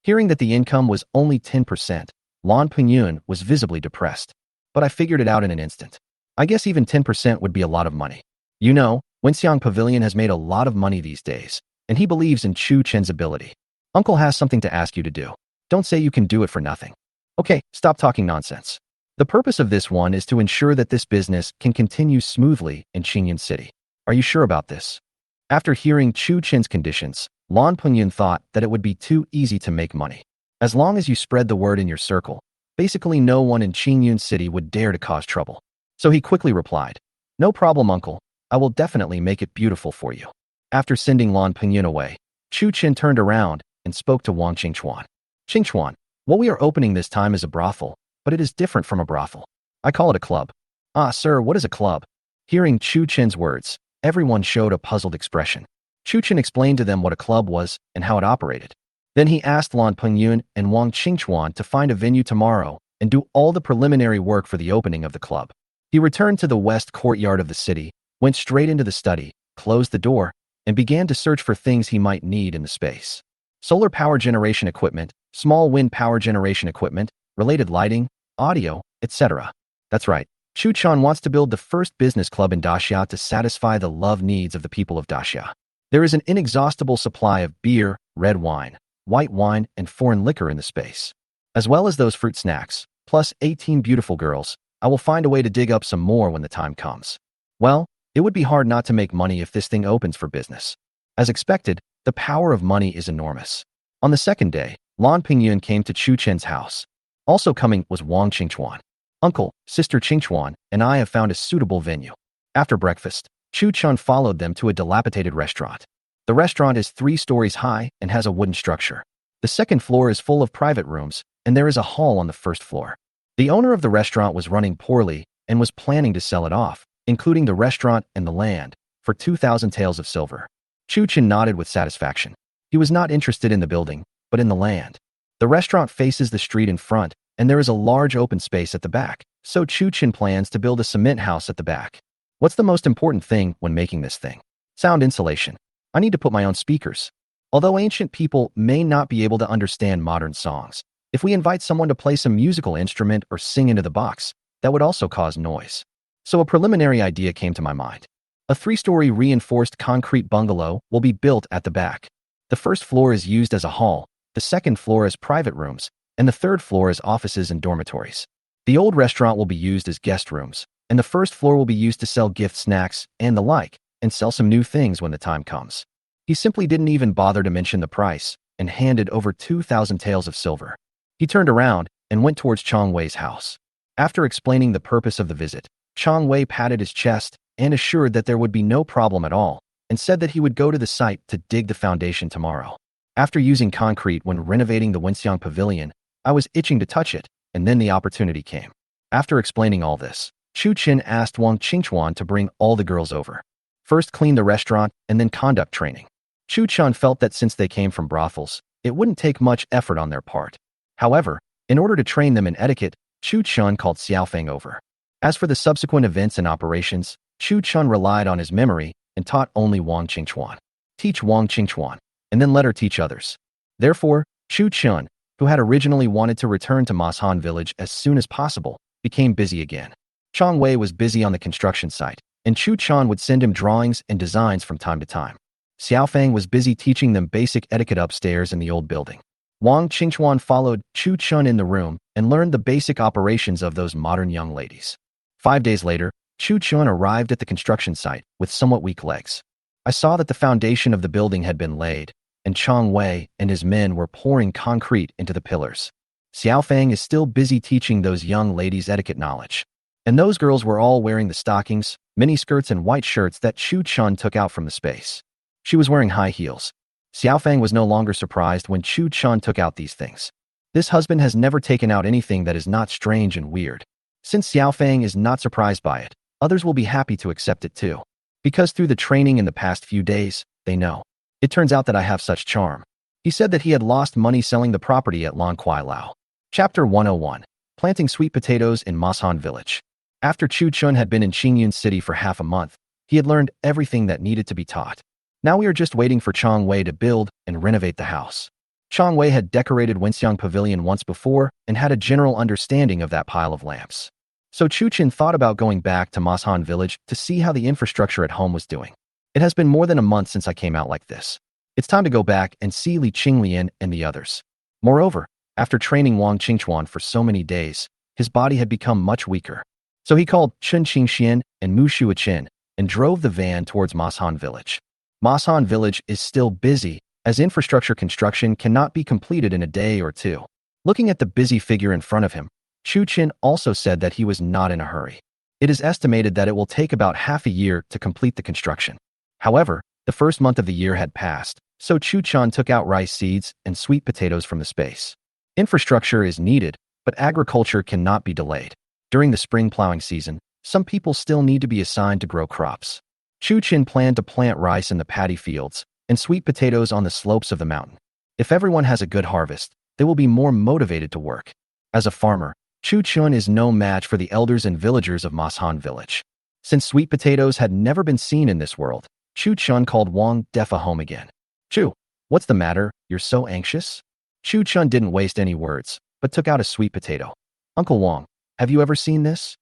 Hearing that the income was only 10%, Lan Pingyun was visibly depressed. But I figured it out in an instant. I guess even 10% would be a lot of money. You know, Wenxiang Pavilion has made a lot of money these days, and he believes in Chu Chen's ability. Uncle has something to ask you to do. Don't say you can do it for nothing. Okay, stop talking nonsense. The purpose of this one is to ensure that this business can continue smoothly in Qingyan City. Are you sure about this? After hearing Chu Chen's conditions, Lan Pingyun thought that it would be too easy to make money. As long as you spread the word in your circle, basically no one in Qingyan City would dare to cause trouble. So he quickly replied, No problem, uncle. I will definitely make it beautiful for you. After sending Lan Pingyun away, Chu Chen turned around and spoke to Wang Qingchuan. Qingchuan, what we are opening this time is a brothel, but it is different from a brothel. I call it a club. Ah, sir, what is a club? Hearing Chu Chen's words, everyone showed a puzzled expression. Chu Chen explained to them what a club was and how it operated. Then he asked Lan Pingyun and Wang Qingchuan to find a venue tomorrow and do all the preliminary work for the opening of the club. He returned to the west courtyard of the city, went straight into the study, closed the door, and began to search for things he might need in the space. Solar power generation equipment, small wind power generation equipment, related lighting, audio, etc. That's right. Chu Chen wants to build the first business club in Daxia to satisfy the love needs of the people of Daxia. There is an inexhaustible supply of beer, red wine, white wine, and foreign liquor in the space, as well as those fruit snacks, plus 18 beautiful girls. I will find a way to dig up some more when the time comes. Well, it would be hard not to make money if this thing opens for business. As expected, the power of money is enormous. On the second day, Lan Pingyun came to Chu Chen's house. Also coming was Wang Qingchuan. Uncle, Sister Qingchuan, and I have found a suitable venue. After breakfast, Chu Chen followed them to a dilapidated restaurant. The restaurant is 3 stories high and has a wooden structure. The second floor is full of private rooms, and there is a hall on the first floor. The owner of the restaurant was running poorly and was planning to sell it off, including the restaurant and the land, for 2,000 taels of silver. Chu Chen nodded with satisfaction. He was not interested in the building, but in the land. The restaurant faces the street in front, and there is a large open space at the back, so Chu Chen plans to build a cement house at the back. What's the most important thing when making this thing? Sound insulation. I need to put my own speakers. Although ancient people may not be able to understand modern songs, if we invite someone to play some musical instrument or sing into the box, that would also cause noise. So a preliminary idea came to my mind. A 3-story reinforced concrete bungalow will be built at the back. The first floor is used as a hall, the second floor as private rooms, and the third floor as offices and dormitories. The old restaurant will be used as guest rooms, and the first floor will be used to sell gift snacks and the like, and sell some new things when the time comes. He simply didn't even bother to mention the price, and handed over 2,000 taels of silver. He turned around and went towards Chong Wei's house. After explaining the purpose of the visit, Chong Wei patted his chest and assured that there would be no problem at all, and said that he would go to the site to dig the foundation tomorrow. After using concrete when renovating the Wenxiang Pavilion, I was itching to touch it, and then the opportunity came. After explaining all this, Chu Chen asked Wang Qingchuan to bring all the girls over. First clean the restaurant and then conduct training. Chu Chen felt that since they came from brothels, it wouldn't take much effort on their part. However, in order to train them in etiquette, Chu Chen called Xiaofeng over. As for the subsequent events and operations, Chu Chen relied on his memory and taught only Wang Qingchuan. Teach Wang Qingchuan, and then let her teach others. Therefore, Chu Chen, who had originally wanted to return to Mashan village as soon as possible, became busy again. Chong Wei was busy on the construction site, and Chu Chen would send him drawings and designs from time to time. Xiaofeng was busy teaching them basic etiquette upstairs in the old building. Wang Qingchuan followed Chu Chun in the room and learned the basic operations of those modern young ladies. 5 days later, Chu Chun arrived at the construction site with somewhat weak legs. I saw that the foundation of the building had been laid, and Chang Wei and his men were pouring concrete into the pillars. Xiao Fang is still busy teaching those young ladies etiquette knowledge. And those girls were all wearing the stockings, miniskirts, and white shirts that Chu Chun took out from the space. She was wearing high heels. Xiao Fang was no longer surprised when Chu Chun took out these things. This husband has never taken out anything that is not strange and weird. Since Xiao Fang is not surprised by it, others will be happy to accept it too. Because through the training in the past few days, they know. It turns out that I have such charm. He said that he had lost money selling the property at Lan Kuai Lao. Chapter 101. Planting Sweet Potatoes in Mashan Village. After Chu Chun had been in Qingyun City for half a month, he had learned everything that needed to be taught. Now we are just waiting for Chang Wei to build and renovate the house. Chang Wei had decorated Wenxiang Pavilion once before and had a general understanding of that pile of lamps. So Chu Chun thought about going back to Mashan Village to see how the infrastructure at home was doing. It has been more than a month since I came out like this. It's time to go back and see Li Qinglian and the others. Moreover, after training Wang Qingchuan for so many days, his body had become much weaker. So he called Chun Qingxian and Mu Shuaqin and drove the van towards Mashan Village. Mashan Village is still busy, as infrastructure construction cannot be completed in a day or two. Looking at the busy figure in front of him, Chu Qin also said that he was not in a hurry. It is estimated that it will take about half a year to complete the construction. However, the first month of the year had passed, so Chu Chan took out rice seeds and sweet potatoes from the space. Infrastructure is needed, but agriculture cannot be delayed. During the spring plowing season, some people still need to be assigned to grow crops. Chu Qin planned to plant rice in the paddy fields and sweet potatoes on the slopes of the mountain. If everyone has a good harvest, they will be more motivated to work. As a farmer, Chu Chun is no match for the elders and villagers of Mashan Village. Since sweet potatoes had never been seen in this world, Chu Chun called Wang Defa home again. Chu, what's the matter? You're so anxious? Chu Chun didn't waste any words, but took out a sweet potato. Uncle Wang, have you ever seen this?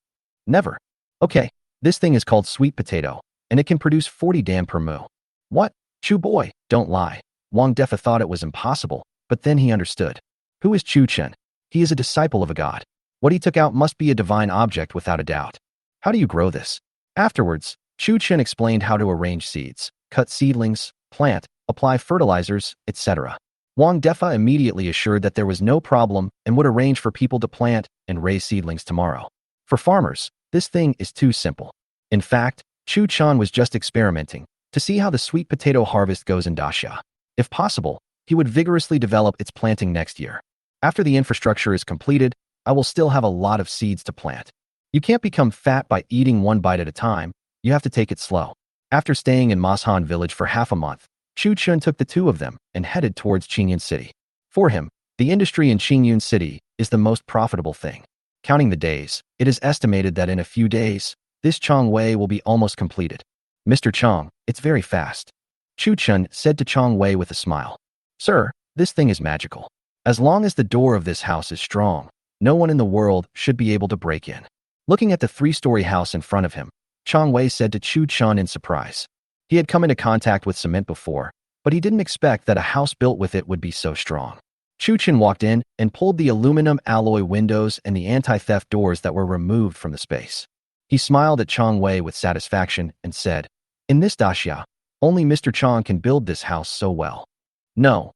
Never. Okay, this thing is called sweet potato, and it can produce 40 dam per mu. What? Chu boy, don't lie. Wang Defa thought it was impossible, but then he understood. Who is Chu Chun? He is a disciple of a god. What he took out must be a divine object without a doubt. How do you grow this? Afterwards, Chu Chun explained how to arrange seeds, cut seedlings, plant, apply fertilizers, etc. Wang Defa immediately assured that there was no problem and would arrange for people to plant and raise seedlings tomorrow. For farmers, this thing is too simple. In fact, Chu Chan was just experimenting to see how the sweet potato harvest goes in Daxia. If possible, he would vigorously develop its planting next year. After the infrastructure is completed, I will still have a lot of seeds to plant. You can't become fat by eating one bite at a time. You have to take it slow. After staying in Mashan Village for half a month, Chu Chun took the two of them and headed towards Qingyun City. For him, the industry in Qingyun City is the most profitable thing. Counting the days, it is estimated that in a few days, this Chang Wei will be almost completed. Mr. Chang, it's very fast. Chu Chun said to Chang Wei with a smile. Sir, this thing is magical. As long as the door of this house is strong, no one in the world should be able to break in. Looking at the three-story house in front of him, Chang Wei said to Chu Chun in surprise. He had come into contact with cement before, but he didn't expect that a house built with it would be so strong. Chu Chun walked in and pulled the aluminum alloy windows and the anti-theft doors that were removed from the space. He smiled at Chang Wei with satisfaction and said, In this daxia, only Mr. Chang can build this house so well. No,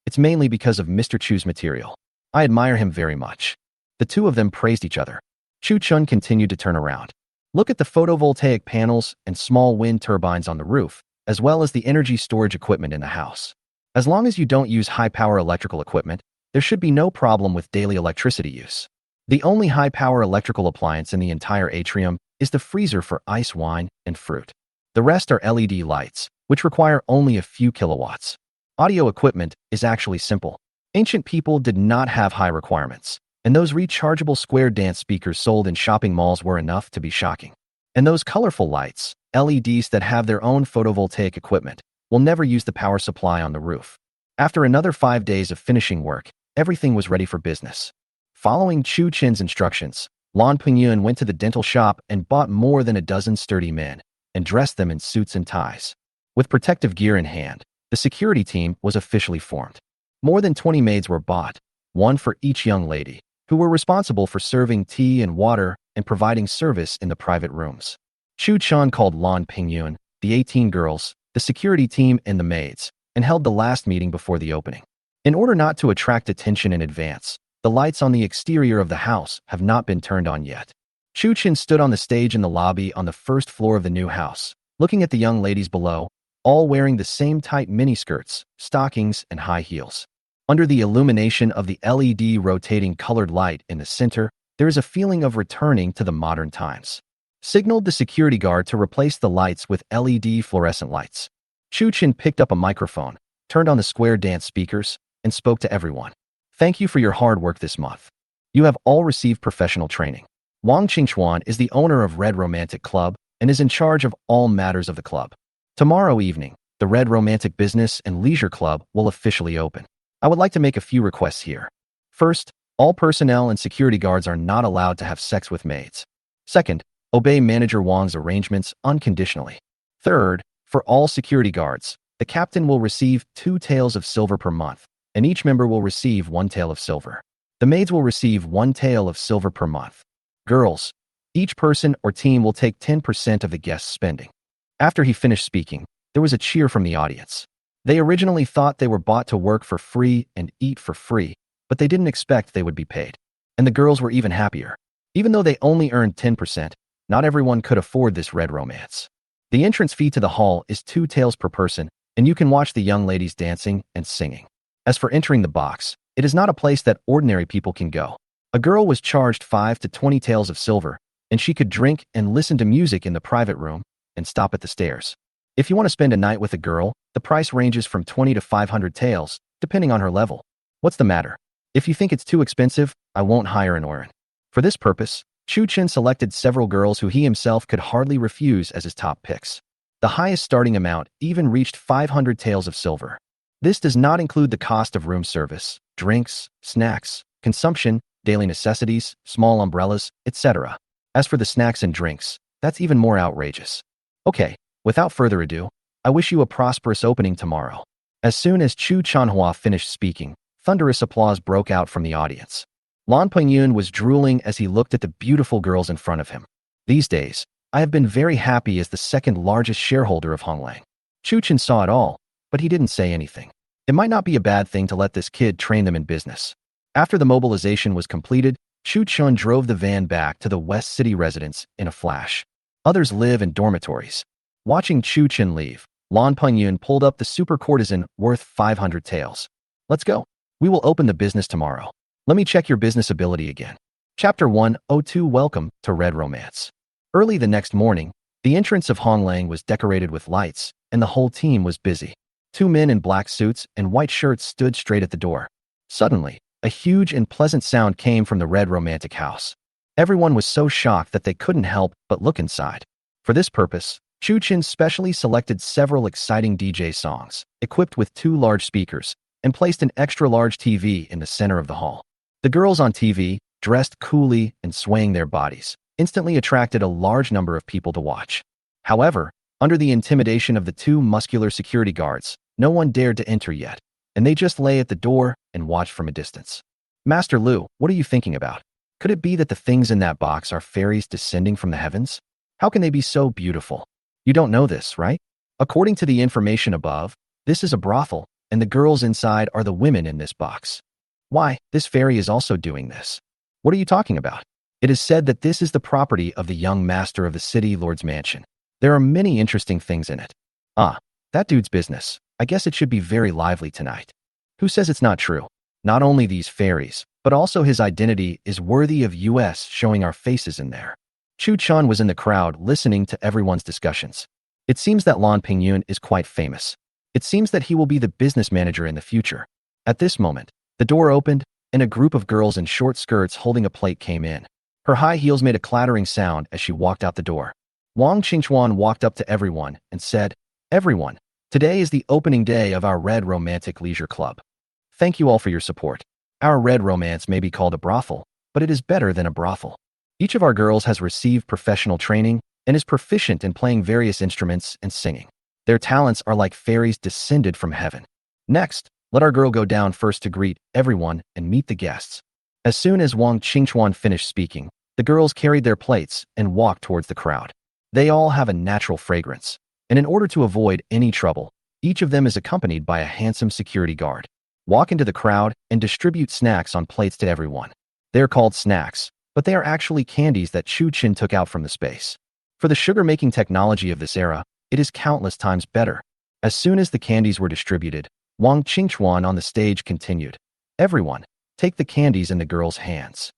it's mainly because of Mr. Chu's material. I admire him very much. The two of them praised each other. Chu Chun continued to turn around. Look at the photovoltaic panels and small wind turbines on the roof, as well as the energy storage equipment in the house. As long as you don't use high-power electrical equipment, there should be no problem with daily electricity use. The only high-power electrical appliance in the entire atrium is the freezer for ice wine and fruit. The rest are LED lights, which require only a few kilowatts. Audio equipment is actually simple. Ancient people did not have high requirements, and those rechargeable square dance speakers sold in shopping malls were enough to be shocking. And those colorful lights, LEDs that have their own photovoltaic equipment, will never use the power supply on the roof. After another 5 days of finishing work, everything was ready for business. Following Chu Chin's instructions, Lan Pingyun went to the dental shop and bought more than a dozen sturdy men and dressed them in suits and ties. With protective gear in hand, the security team was officially formed. More than 20 maids were bought, one for each young lady, who were responsible for serving tea and water and providing service in the private rooms. Chu Chan called Lan Pingyun, the 18 girls, the security team, and the maids, and held the last meeting before the opening. In order not to attract attention in advance, the lights on the exterior of the house have not been turned on yet. Chu Chin stood on the stage in the lobby on the first floor of the new house, looking at the young ladies below, all wearing the same tight miniskirts, stockings, and high heels. Under the illumination of the LED rotating colored light in the center, there is a feeling of returning to the modern times. Signaled the security guard to replace the lights with LED fluorescent lights. Chu Chin picked up a microphone, turned on the square dance speakers, and spoke to everyone. Thank you for your hard work this month. You have all received professional training. Wang Qingchuan is the owner of Red Romantic Club and is in charge of all matters of the club. Tomorrow evening, the Red Romantic Business and Leisure Club will officially open. I would like to make a few requests here. First, all personnel and security guards are not allowed to have sex with maids. Second, obey Manager Wang's arrangements unconditionally. Third, for all security guards, the captain will receive 2 taels of silver per month, and each member will receive 1 tael of silver. The maids will receive 1 tael of silver per month. Girls, each person or team will take 10% of the guest's spending. After he finished speaking, there was a cheer from the audience. They originally thought they were bought to work for free and eat for free, but they didn't expect they would be paid. And the girls were even happier. Even though they only earned 10%, not everyone could afford this red romance. The entrance fee to the hall is 2 taels per person, and you can watch the young ladies dancing and singing. As for entering the box, it is not a place that ordinary people can go. A girl was charged 5 to 20 taels of silver, and she could drink and listen to music in the private room and stop at the stairs. If you want to spend a night with a girl, the price ranges from 20 to 500 taels, depending on her level. What's the matter? If you think it's too expensive, I won't hire an Oren. For this purpose, Chu Chen selected several girls who he himself could hardly refuse as his top picks. The highest starting amount even reached 500 taels of silver. This does not include the cost of room service, drinks, snacks, consumption, daily necessities, small umbrellas, etc. As for the snacks and drinks, that's even more outrageous. Okay, without further ado, I wish you a prosperous opening tomorrow. As soon as Chu Chanhua finished speaking, thunderous applause broke out from the audience. Lan Pengyun was drooling as he looked at the beautiful girls in front of him. These days, I have been very happy as the second largest shareholder of Honglang. Chu Chen saw it all, but he didn't say anything. It might not be a bad thing to let this kid train them in business. After the mobilization was completed, Chu Chun drove the van back to the West City residence in a flash. Others live in dormitories. Watching Chu Chen leave, Lan Pengyun pulled up the super courtesan worth 500 taels. Let's go. We will open the business tomorrow. Let me check your business ability again. Chapter 102 Welcome to Red Romance. Early the next morning, the entrance of Honglang was decorated with lights, and the whole team was busy. 2 men in black suits and white shirts stood straight at the door. Suddenly, a huge and pleasant sound came from the Red Romantic house. Everyone was so shocked that they couldn't help but look inside. For this purpose, Chu Chen specially selected several exciting DJ songs, equipped with 2 large speakers, and placed an extra-large TV in the center of the hall. The girls on TV, dressed coolly and swaying their bodies, instantly attracted a large number of people to watch. However, under the intimidation of the 2 muscular security guards, no one dared to enter yet, and they just lay at the door and watched from a distance. Master Lu, what are you thinking about? Could it be that the things in that box are fairies descending from the heavens? How can they be so beautiful? You don't know this, right? According to the information above, this is a brothel, and the girls inside are the women in this box. Why, this fairy is also doing this. What are you talking about? It is said that this is the property of the young master of the city lord's mansion. There are many interesting things in it. Ah, that dude's business. I guess it should be very lively tonight. Who says it's not true? Not only these fairies, but also his identity is worthy of US showing our faces in there. Chu Chan was in the crowd listening to everyone's discussions. It seems that Lan Pingyun is quite famous. It seems that he will be the business manager in the future. At this moment, the door opened, and a group of girls in short skirts holding a plate came in. Her high heels made a clattering sound as she walked out the door. Wang Qingchuan walked up to everyone and said, "Everyone, today is the opening day of our Red Romantic Leisure Club. Thank you all for your support. Our Red Romance may be called a brothel, but it is better than a brothel. Each of our girls has received professional training and is proficient in playing various instruments and singing. Their talents are like fairies descended from heaven. Next, Let our girl go down first to greet everyone and meet the guests. As soon as Wang Qingchuan finished speaking, the girls carried their plates and walked towards the crowd. They all have a natural fragrance, and in order to avoid any trouble, each of them is accompanied by a handsome security guard. Walk into the crowd and distribute snacks on plates to everyone. They're called snacks, but they are actually candies that Chu Qin took out from the space. For the sugar-making technology of this era, it is countless times better. As soon as the candies were distributed, Wang Qingchuan on the stage continued, "Everyone, take the candies in the girls' hands.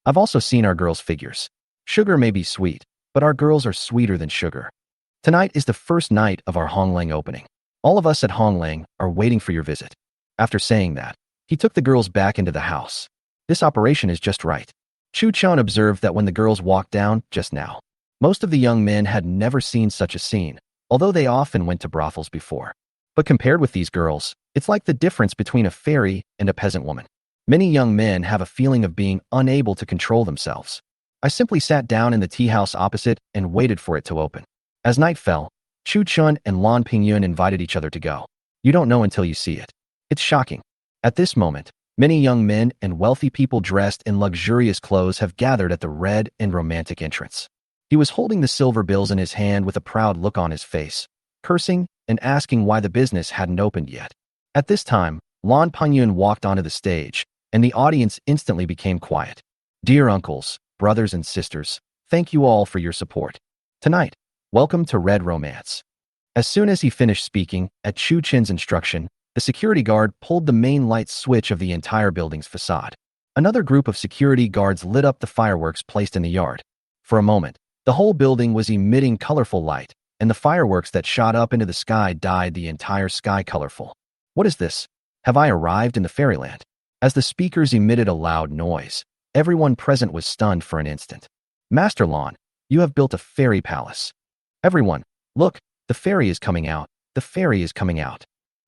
I've also seen our girls' figures. Sugar may be sweet, but our girls are sweeter than sugar. Tonight is the first night of our Honglang opening. All of us at Honglang are waiting for your visit." After saying that, he took the girls back into the house. This operation is just right. Chu Chun observed that when the girls walked down just now, most of the young men had never seen such a scene, although they often went to brothels before. But compared with these girls, it's like the difference between a fairy and a peasant woman. Many young men have a feeling of being unable to control themselves. I simply sat down in the tea house opposite and waited for it to open. As night fell, Chu Chun and Lan Pingyun invited each other to go. You don't know until you see it. It's shocking. At this moment, many young men and wealthy people dressed in luxurious clothes have gathered at the red and romantic entrance. He was holding the silver bills in his hand with a proud look on his face, cursing and asking why the business hadn't opened yet. At this time, Lan Pingyun walked onto the stage, and the audience instantly became quiet. Dear uncles, brothers and sisters, thank you all for your support. Tonight, welcome to Red Romance. As soon as he finished speaking, at Chu Chin's instruction, the security guard pulled the main light switch of the entire building's facade. Another group of security guards lit up the fireworks placed in the yard. For a moment, the whole building was emitting colorful light, and the fireworks that shot up into the sky dyed the entire sky colorful. What is this? Have I arrived in the fairyland? As the speakers emitted a loud noise, everyone present was stunned for an instant. Master Lan, you have built a fairy palace. Everyone, look, the fairy is coming out, the fairy is coming out.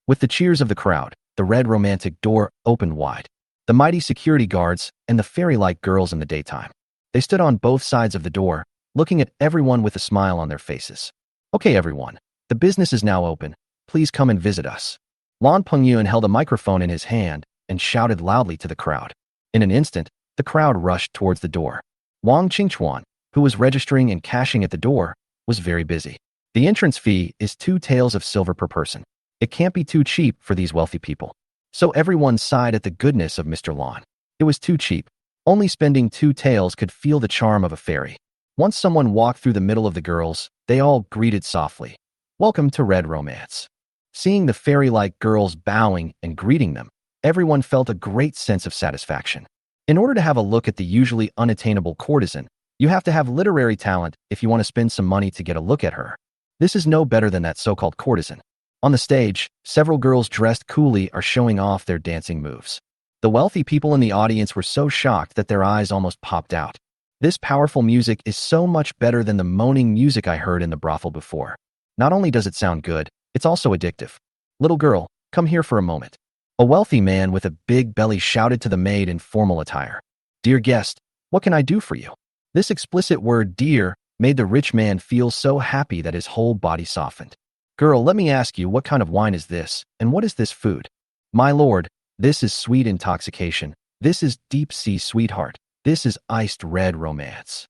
With the cheers of the crowd, the red romantic door opened wide. The mighty security guards and the fairy-like girls in the daytime. They stood on both sides of the door, looking at everyone with a smile on their faces. Okay, everyone, the business is now open. Please come and visit us. Lan Pengyun held a microphone in his hand and shouted loudly to the crowd. In an instant, the crowd rushed towards the door. Wang Qingchuan, who was registering and cashing at the door, was very busy. The entrance fee is 2 taels of silver per person. It can't be too cheap for these wealthy people. So everyone sighed at the goodness of Mr. Lan. It was too cheap. Only spending 2 taels could feel the charm of a fairy. Once someone walked through the middle of the girls, they all greeted softly. Welcome to Red Romance. Seeing the fairy-like girls bowing and greeting them, everyone felt a great sense of satisfaction. In order to have a look at the usually unattainable courtesan, you have to have literary talent if you want to spend some money to get a look at her. This is no better than that so-called courtesan. On the stage, several girls dressed coolly are showing off their dancing moves. The wealthy people in the audience were so shocked that their eyes almost popped out. This powerful music is so much better than the moaning music I heard in the brothel before. Not only does it sound good, it's also addictive. Little girl, come here for a moment. A wealthy man with a big belly shouted to the maid in formal attire. Dear guest, what can I do for you? This explicit word, dear, made the rich man feel so happy that his whole body softened. Girl, let me ask you, what kind of wine is this, and what is this food? My lord, this is sweet intoxication. This is deep sea sweetheart. This is iced red romance.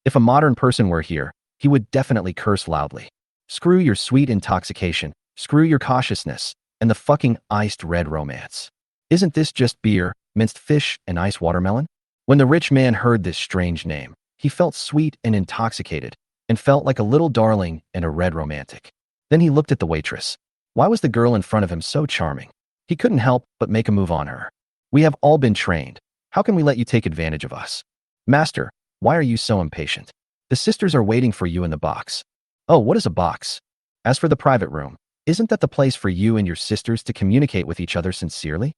If a modern person were here, he would definitely curse loudly. Screw your sweet intoxication, screw your cautiousness, and the fucking iced red romance. Isn't this just beer, minced fish, and ice watermelon? When the rich man heard this strange name, he felt sweet and intoxicated, and felt like a little darling and a red romantic. Then he looked at the waitress. Why was the girl in front of him so charming? He couldn't help but make a move on her. We have all been trained. How can we let you take advantage of us? Master, why are you so impatient? The sisters are waiting for you in the box. Oh, what is a box? As for the private room, isn't that the place for you and your sisters to communicate with each other sincerely?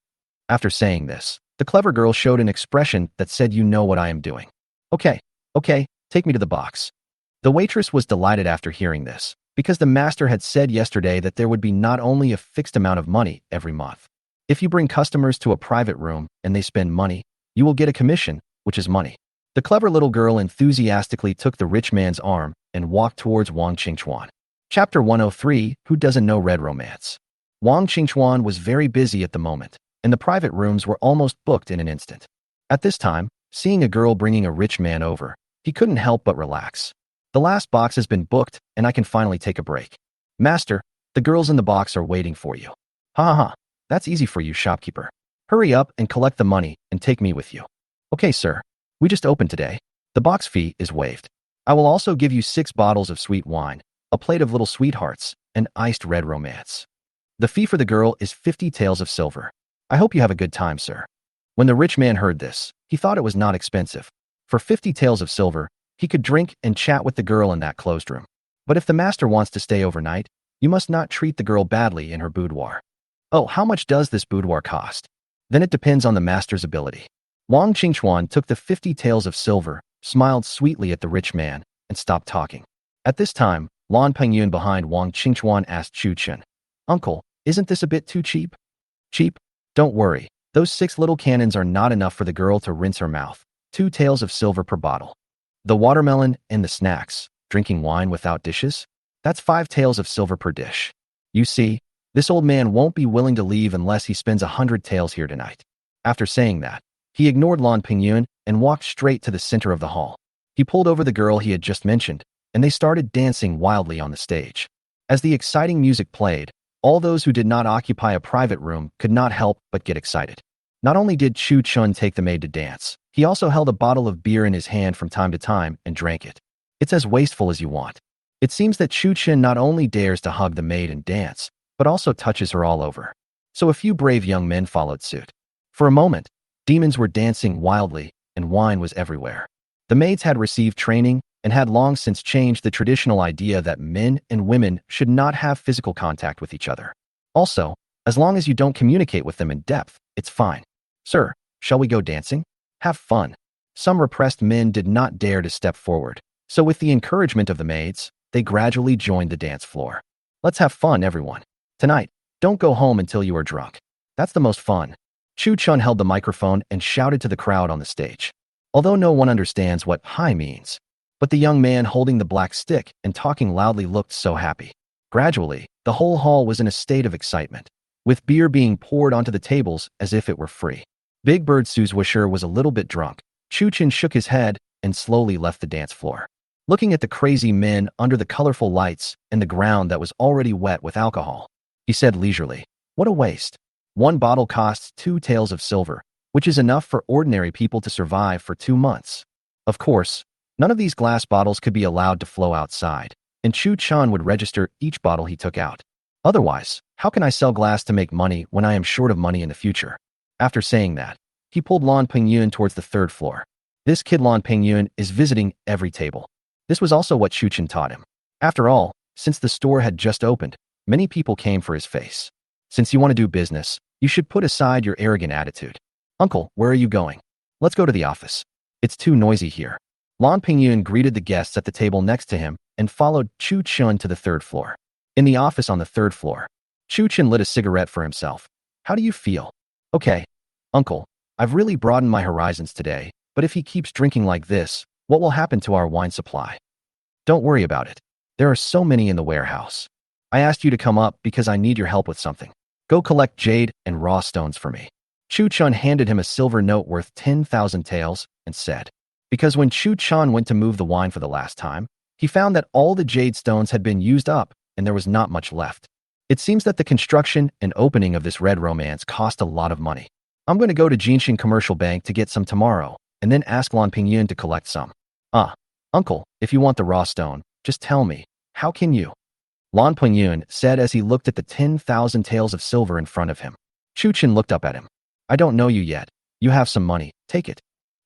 After saying this, the clever girl showed an expression that said, you know what I am doing. Okay, take me to the box. The waitress was delighted after hearing this, because the master had said yesterday that there would be not only a fixed amount of money every month. If you bring customers to a private room and they spend money, you will get a commission, which is money. The clever little girl enthusiastically took the rich man's arm and walked towards Wang Qingchuan. Chapter 103, Who Doesn't Know Red Romance? Wang Qingchuan was very busy at the moment, and the private rooms were almost booked in an instant. At this time, seeing a girl bringing a rich man over, he couldn't help but relax. The last box has been booked, and I can finally take a break. Master, the girls in the box are waiting for you. Ha ha ha, that's easy for you, shopkeeper. Hurry up and collect the money and take me with you. Okay, sir. We just opened today. The box fee is waived. I will also give you 6 bottles of sweet wine, a plate of little sweethearts, and iced red romance. The fee for the girl is 50 taels of silver. I hope you have a good time, sir. When the rich man heard this, he thought it was not expensive. For 50 taels of silver, he could drink and chat with the girl in that closed room. But if the master wants to stay overnight, you must not treat the girl badly in her boudoir. Oh, how much does this boudoir cost? Then it depends on the master's ability. Wang Qingchuan took the 50 taels of silver, smiled sweetly at the rich man, and stopped talking. At this time, Lan Pengyun behind Wang Qingchuan asked Chu Chen, Uncle, isn't this a bit too cheap? Cheap? Don't worry. Those 6 little cannons are not enough for the girl to rinse her mouth. 2 taels of silver per bottle. The watermelon and the snacks, drinking wine without dishes? That's 5 taels of silver per dish. You see, this old man won't be willing to leave unless he spends 100 taels here tonight. After saying that, he ignored Lan Pengyun and walked straight to the center of the hall. He pulled over the girl he had just mentioned, and they started dancing wildly on the stage. As the exciting music played, all those who did not occupy a private room could not help but get excited. Not only did Chu Chun take the maid to dance, he also held a bottle of beer in his hand from time to time and drank it. It's as wasteful as you want. It seems that Chu Chen not only dares to hug the maid and dance, but also touches her all over. So a few brave young men followed suit. For a moment, demons were dancing wildly, and wine was everywhere. The maids had received training and had long since changed the traditional idea that men and women should not have physical contact with each other. Also, as long as you don't communicate with them in depth, it's fine. Sir, shall we go dancing? Have fun. Some repressed men did not dare to step forward, so with the encouragement of the maids, they gradually joined the dance floor. Let's have fun, everyone. Tonight, don't go home until you are drunk. That's the most fun. Chu Chun held the microphone and shouted to the crowd on the stage. Although no one understands what hi means, but the young man holding the black stick and talking loudly looked so happy. Gradually, the whole hall was in a state of excitement, with beer being poured onto the tables as if it were free. Big Bird Suzwisher was a little bit drunk. Chu Chin shook his head and slowly left the dance floor. Looking at the crazy men under the colorful lights and the ground that was already wet with alcohol, he said leisurely, "What a waste. 1 bottle costs 2 taels of silver, which is enough for ordinary people to survive for 2 months. Of course, none of these glass bottles could be allowed to flow outside, and Chu Chan would register each bottle he took out. Otherwise, how can I sell glass to make money when I am short of money in the future?" After saying that, he pulled Lan Pengyun towards the 3rd floor. This kid Lan Pengyun is visiting every table. This was also what Chu Chen taught him. After all, since the store had just opened, many people came for his face. Since you want to do business, you should put aside your arrogant attitude. Uncle, where are you going? Let's go to the office. It's too noisy here. Lan Pengyun greeted the guests at the table next to him and followed Chu Chun to the 3rd floor. In the office on the 3rd floor, Chu Chen lit a cigarette for himself. How do you feel? Okay, Uncle, I've really broadened my horizons today, but if he keeps drinking like this, what will happen to our wine supply? Don't worry about it. There are so many in the warehouse. I asked you to come up because I need your help with something. Go collect jade and raw stones for me. Chu Chun handed him a silver note worth 10,000 taels and said, because when Chu Chun went to move the wine for the last time, he found that all the jade stones had been used up and there was not much left. It seems that the construction and opening of this red romance cost a lot of money. I'm going to go to Jinshin Commercial Bank to get some tomorrow and then ask Lan Pingyun to collect some. Uncle, if you want the raw stone, just tell me, how can you? Lan Pingyun said as he looked at the 10,000 taels of silver in front of him. Chu Chen looked up at him. I don't know you yet. You have some money, take it.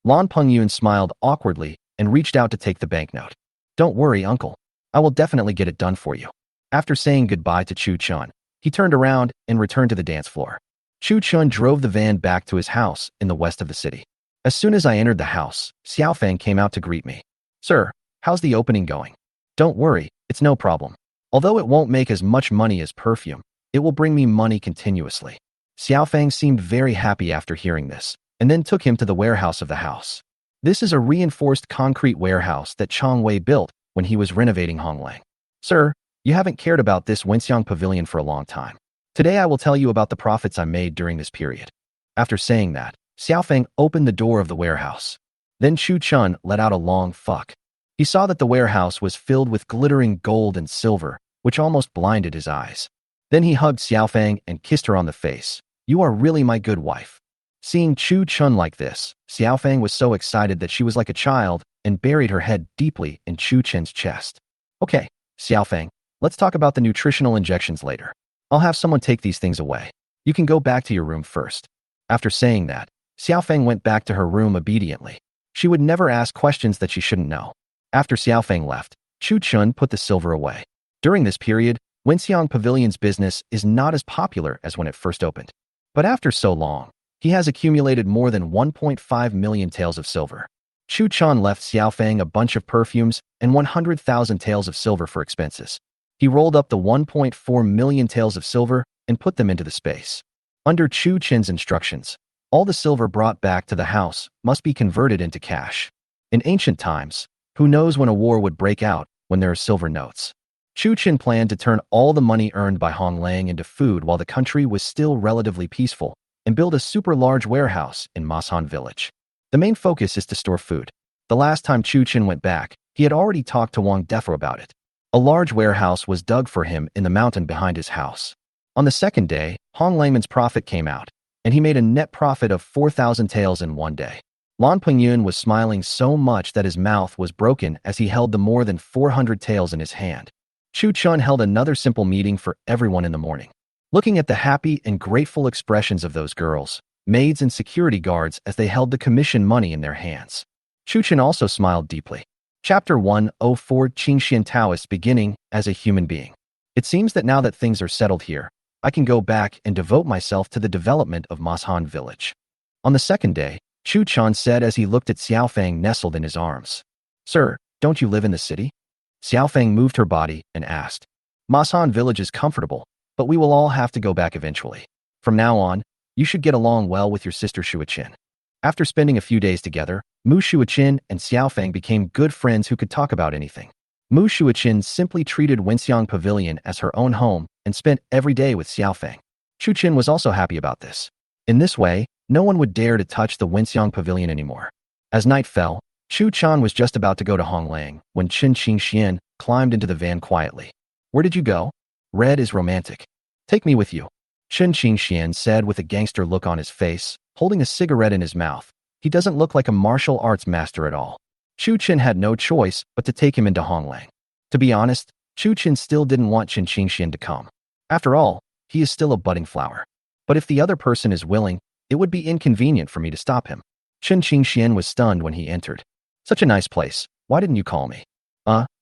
Lan Pingyun smiled awkwardly and reached out to take the banknote. Don't worry, uncle. I will definitely get it done for you. After saying goodbye to Chu Chun, he turned around and returned to the dance floor. Chu Chun drove the van back to his house in the west of the city. As soon as I entered the house, Xiaofeng came out to greet me. Sir, how's the opening going? Don't worry, it's no problem. Although it won't make as much money as perfume, it will bring me money continuously. Xiaofeng seemed very happy after hearing this, and then took him to the warehouse of the house. This is a reinforced concrete warehouse that Chang Wei built when he was renovating Honglang. Sir, you haven't cared about this Wenxiang pavilion for a long time. Today I will tell you about the profits I made during this period. After saying that, Xiaofeng opened the door of the warehouse. Then Chu Chun let out a long fuck. He saw that the warehouse was filled with glittering gold and silver, which almost blinded his eyes. Then he hugged Xiaofeng and kissed her on the face. You are really my good wife. Seeing Chu Chun like this, Xiaofeng was so excited that she was like a child and buried her head deeply in Chu Chun's chest. Okay, Xiaofeng, let's talk about the nutritional injections later. I'll have someone take these things away. You can go back to your room first. After saying that, Xiaofeng went back to her room obediently. She would never ask questions that she shouldn't know. After Xiaofeng left, Chu Chun put the silver away. During this period, Wenxiang Pavilion's business is not as popular as when it first opened. But after so long, he has accumulated more than 1.5 million taels of silver. Chu Chun left Xiaofeng a bunch of perfumes and 100,000 taels of silver for expenses. He rolled up the 1.4 million taels of silver and put them into the space. Under Chu Chun's instructions, all the silver brought back to the house must be converted into cash. In ancient times, who knows when a war would break out when there are silver notes. Chu Chun planned to turn all the money earned by Hong Lang into food while the country was still relatively peaceful and build a super large warehouse in Masan village. The main focus is to store food. The last time Chu Chun went back, he had already talked to Wang Defo about it. A large warehouse was dug for him in the mountain behind his house. On the second day, Hong Langman's profit came out, and he made a net profit of 4,000 taels in one day. Lan Pingyun was smiling so much that his mouth was broken as he held the more than 400 taels in his hand. Chu Chun held another simple meeting for everyone in the morning. Looking at the happy and grateful expressions of those girls, maids and security guards as they held the commission money in their hands, Chu Chun also smiled deeply. Chapter 104 Qingxian Taoist Beginning as a Human Being. It seems that now that things are settled here, I can go back and devote myself to the development of Mashan village. On the second day, Chu Chun said as he looked at Xiaofeng nestled in his arms. Sir, don't you live in the city? Xiaofeng moved her body and asked. Mashan village is comfortable, but we will all have to go back eventually. From now on, you should get along well with your sister Shuaqin. After spending a few days together, Mu Shuaqin and Xiaofeng became good friends who could talk about anything. Mu Shuaqin simply treated Wenxiang Pavilion as her own home and spent every day with Xiaofeng. Chu Qin was also happy about this. In this way, no one would dare to touch the Wenxiang Pavilion anymore. As night fell, Chu Chan was just about to go to Honglang when Chen Qingxian climbed into the van quietly. Where did you go? Red is romantic. Take me with you. Chen Qingxian said with a gangster look on his face, holding a cigarette in his mouth. He doesn't look like a martial arts master at all. Chu Qin had no choice but to take him into Honglang. To be honest, Chu Qin still didn't want Chen Qingxian to come. After all, he is still a budding flower. But if the other person is willing, it would be inconvenient for me to stop him. Chen Qingxian was stunned when he entered. Such a nice place. Why didn't you call me?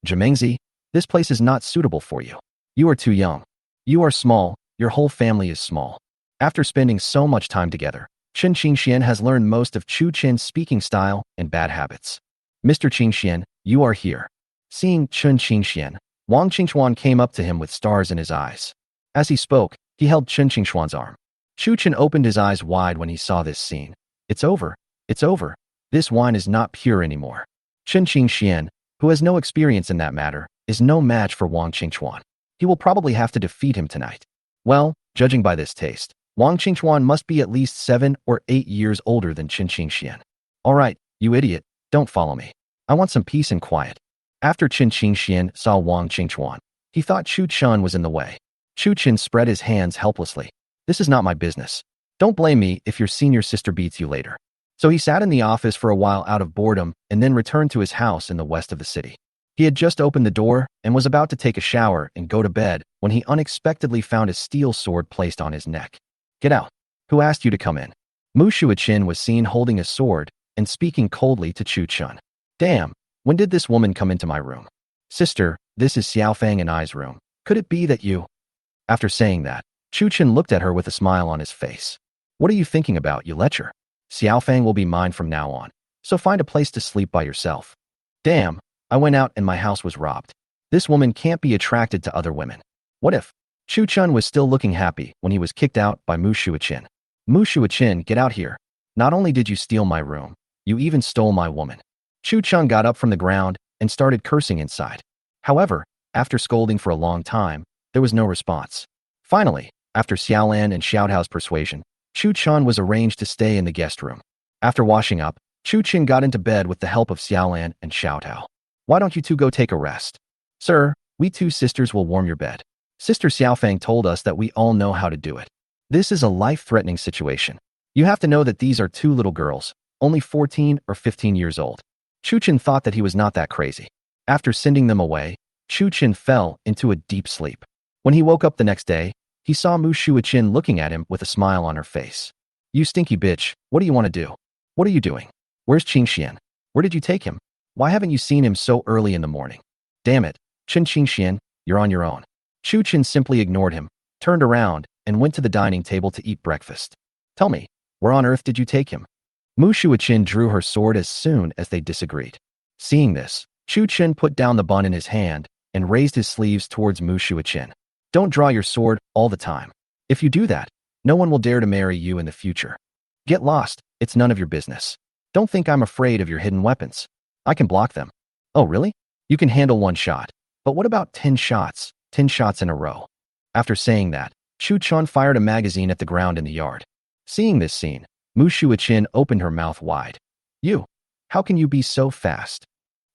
Jamengzi, this place is not suitable for you. You are too young. You are small. Your whole family is small. After spending so much time together, Chen Qingxian has learned most of Chu Qin's speaking style and bad habits. Mr. Qingxian, you are here. Seeing Chen Qingxian, Wang Qingchuan came up to him with stars in his eyes. As he spoke, he held Chen Qingchuan's arm. Chu Qin opened his eyes wide when he saw this scene. It's over. It's over. This wine is not pure anymore. Chen Qingxian, who has no experience in that matter, is no match for Wang Qingchuan. He will probably have to defeat him tonight. Well, judging by this taste, Wang Qingchuan must be at least 7 or 8 years older than Chen Qingxian. All right, you idiot, don't follow me. I want some peace and quiet. After Chen Qingxian saw Wang Qingchuan, he thought Chu Chun was in the way. Chu Qin spread his hands helplessly. This is not my business. Don't blame me if your senior sister beats you later. So he sat in the office for a while out of boredom and then returned to his house in the west of the city. He had just opened the door and was about to take a shower and go to bed when he unexpectedly found a steel sword placed on his neck. Get out. Who asked you to come in? Mu Shuaqin was seen holding a sword and speaking coldly to Chu Chun. Damn, when did this woman come into my room? Sister, this is Xiaofeng and I's room. Could it be that you? After saying that, Chu Chun looked at her with a smile on his face. What are you thinking about, you lecher? Xiaofeng will be mine from now on, so find a place to sleep by yourself. Damn, I went out and my house was robbed. This woman can't be attracted to other women. What if? Chu Chun was still looking happy when he was kicked out by Mu Shuaqin. Mu Shuaqin, get out here. Not only did you steal my room, you even stole my woman. Chu Chun got up from the ground and started cursing inside. However, after scolding for a long time, there was no response. Finally, After Xiaolan and Xiaotao's persuasion, Chu Chun was arranged to stay in the guest room. After washing up, Chu Chin got into bed with the help of Xiaolan and Xiaotao. Why don't you two go take a rest? Sir, we two sisters will warm your bed. Sister Xiaofang told us that we all know how to do it. This is a life-threatening situation. You have to know that these are two little girls, only 14 or 15 years old. Chu Chin thought that he was not that crazy. After sending them away, Chu Chin fell into a deep sleep. When he woke up the next day, he saw Mu Shuichin looking at him with a smile on her face. You stinky bitch, what do you want to do? What are you doing? Where's Qingxian? Where did you take him? Why haven't you seen him so early in the morning? Damn it, Qingxian, you're on your own. Chu Chin simply ignored him, turned around, and went to the dining table to eat breakfast. Tell me, where on earth did you take him? Mu Shuichin drew her sword as soon as they disagreed. Seeing this, Chu Chin put down the bun in his hand and raised his sleeves towards Mu Shuichin. Don't draw your sword all the time. If you do that, no one will dare to marry you in the future. Get lost, it's none of your business. Don't think I'm afraid of your hidden weapons. I can block them. Oh, really? You can handle one shot. But what about 10 shots? 10 shots in a row. After saying that, Chu Chun fired a magazine at the ground in the yard. Seeing this scene, Mu Shuichin opened her mouth wide. You? How can you be so fast?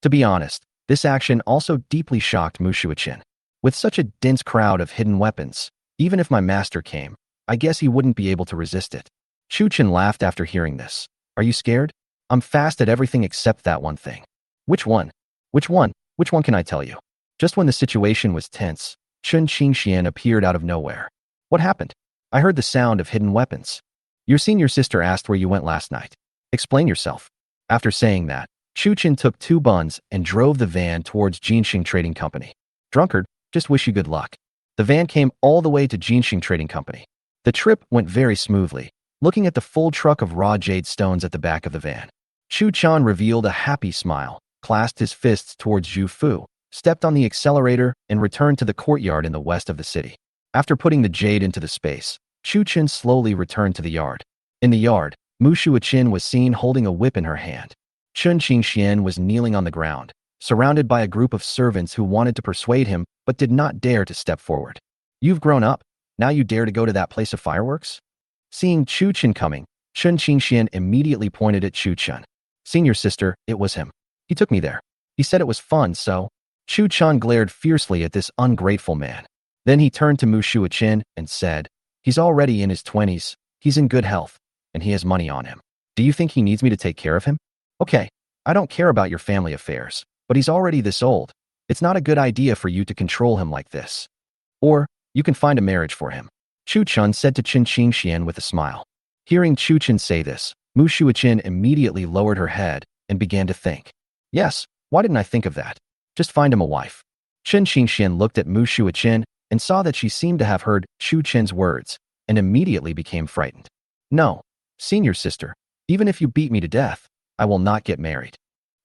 To be honest, this action also deeply shocked Mu Shuichin. With such a dense crowd of hidden weapons, even if my master came, I guess he wouldn't be able to resist it. Chu Chin laughed after hearing this. Are you scared? I'm fast at everything except that one thing. Which one? Which one? Which one can I tell you? Just when the situation was tense, Chun Qingxian appeared out of nowhere. What happened? I heard the sound of hidden weapons. Your senior sister asked where you went last night. Explain yourself. After saying that, Chu Chin took 2 buns and drove the van towards Jinxing Trading Company. Drunkard, just wish you good luck. The van came all the way to Jinxing Trading Company. The trip went very smoothly, looking at the full truck of raw jade stones at the back of the van. Chu Chan revealed a happy smile, clasped his fists towards Zhu Fu, stepped on the accelerator, and returned to the courtyard in the west of the city. After putting the jade into the space, Chu Chin slowly returned to the yard. In the yard, Mu Shuichin was seen holding a whip in her hand. Chun Qingxian was kneeling on the ground, surrounded by a group of servants who wanted to persuade him but did not dare to step forward. You've grown up. Now you dare to go to that place of fireworks? Seeing Chu Chin coming, Chun Qingxian immediately pointed at Chu Chun. Senior sister, it was him. He took me there. He said it was fun, so... Chu Chun glared fiercely at this ungrateful man. Then he turned to Mu Shuichin and said, he's already in his 20s, he's in good health, and he has money on him. Do you think he needs me to take care of him? Okay, I don't care about your family affairs, but he's already this old. It's not a good idea for you to control him like this. Or, you can find a marriage for him. Chu Chun said to Chun Qingxian with a smile. Hearing Chu Chin say this, Mu Shuichin immediately lowered her head and began to think. Yes, why didn't I think of that? Just find him a wife. Chun Qingxian looked at Mu Shuichin and saw that she seemed to have heard Chu Chin's words and immediately became frightened. No, senior sister, even if you beat me to death, I will not get married.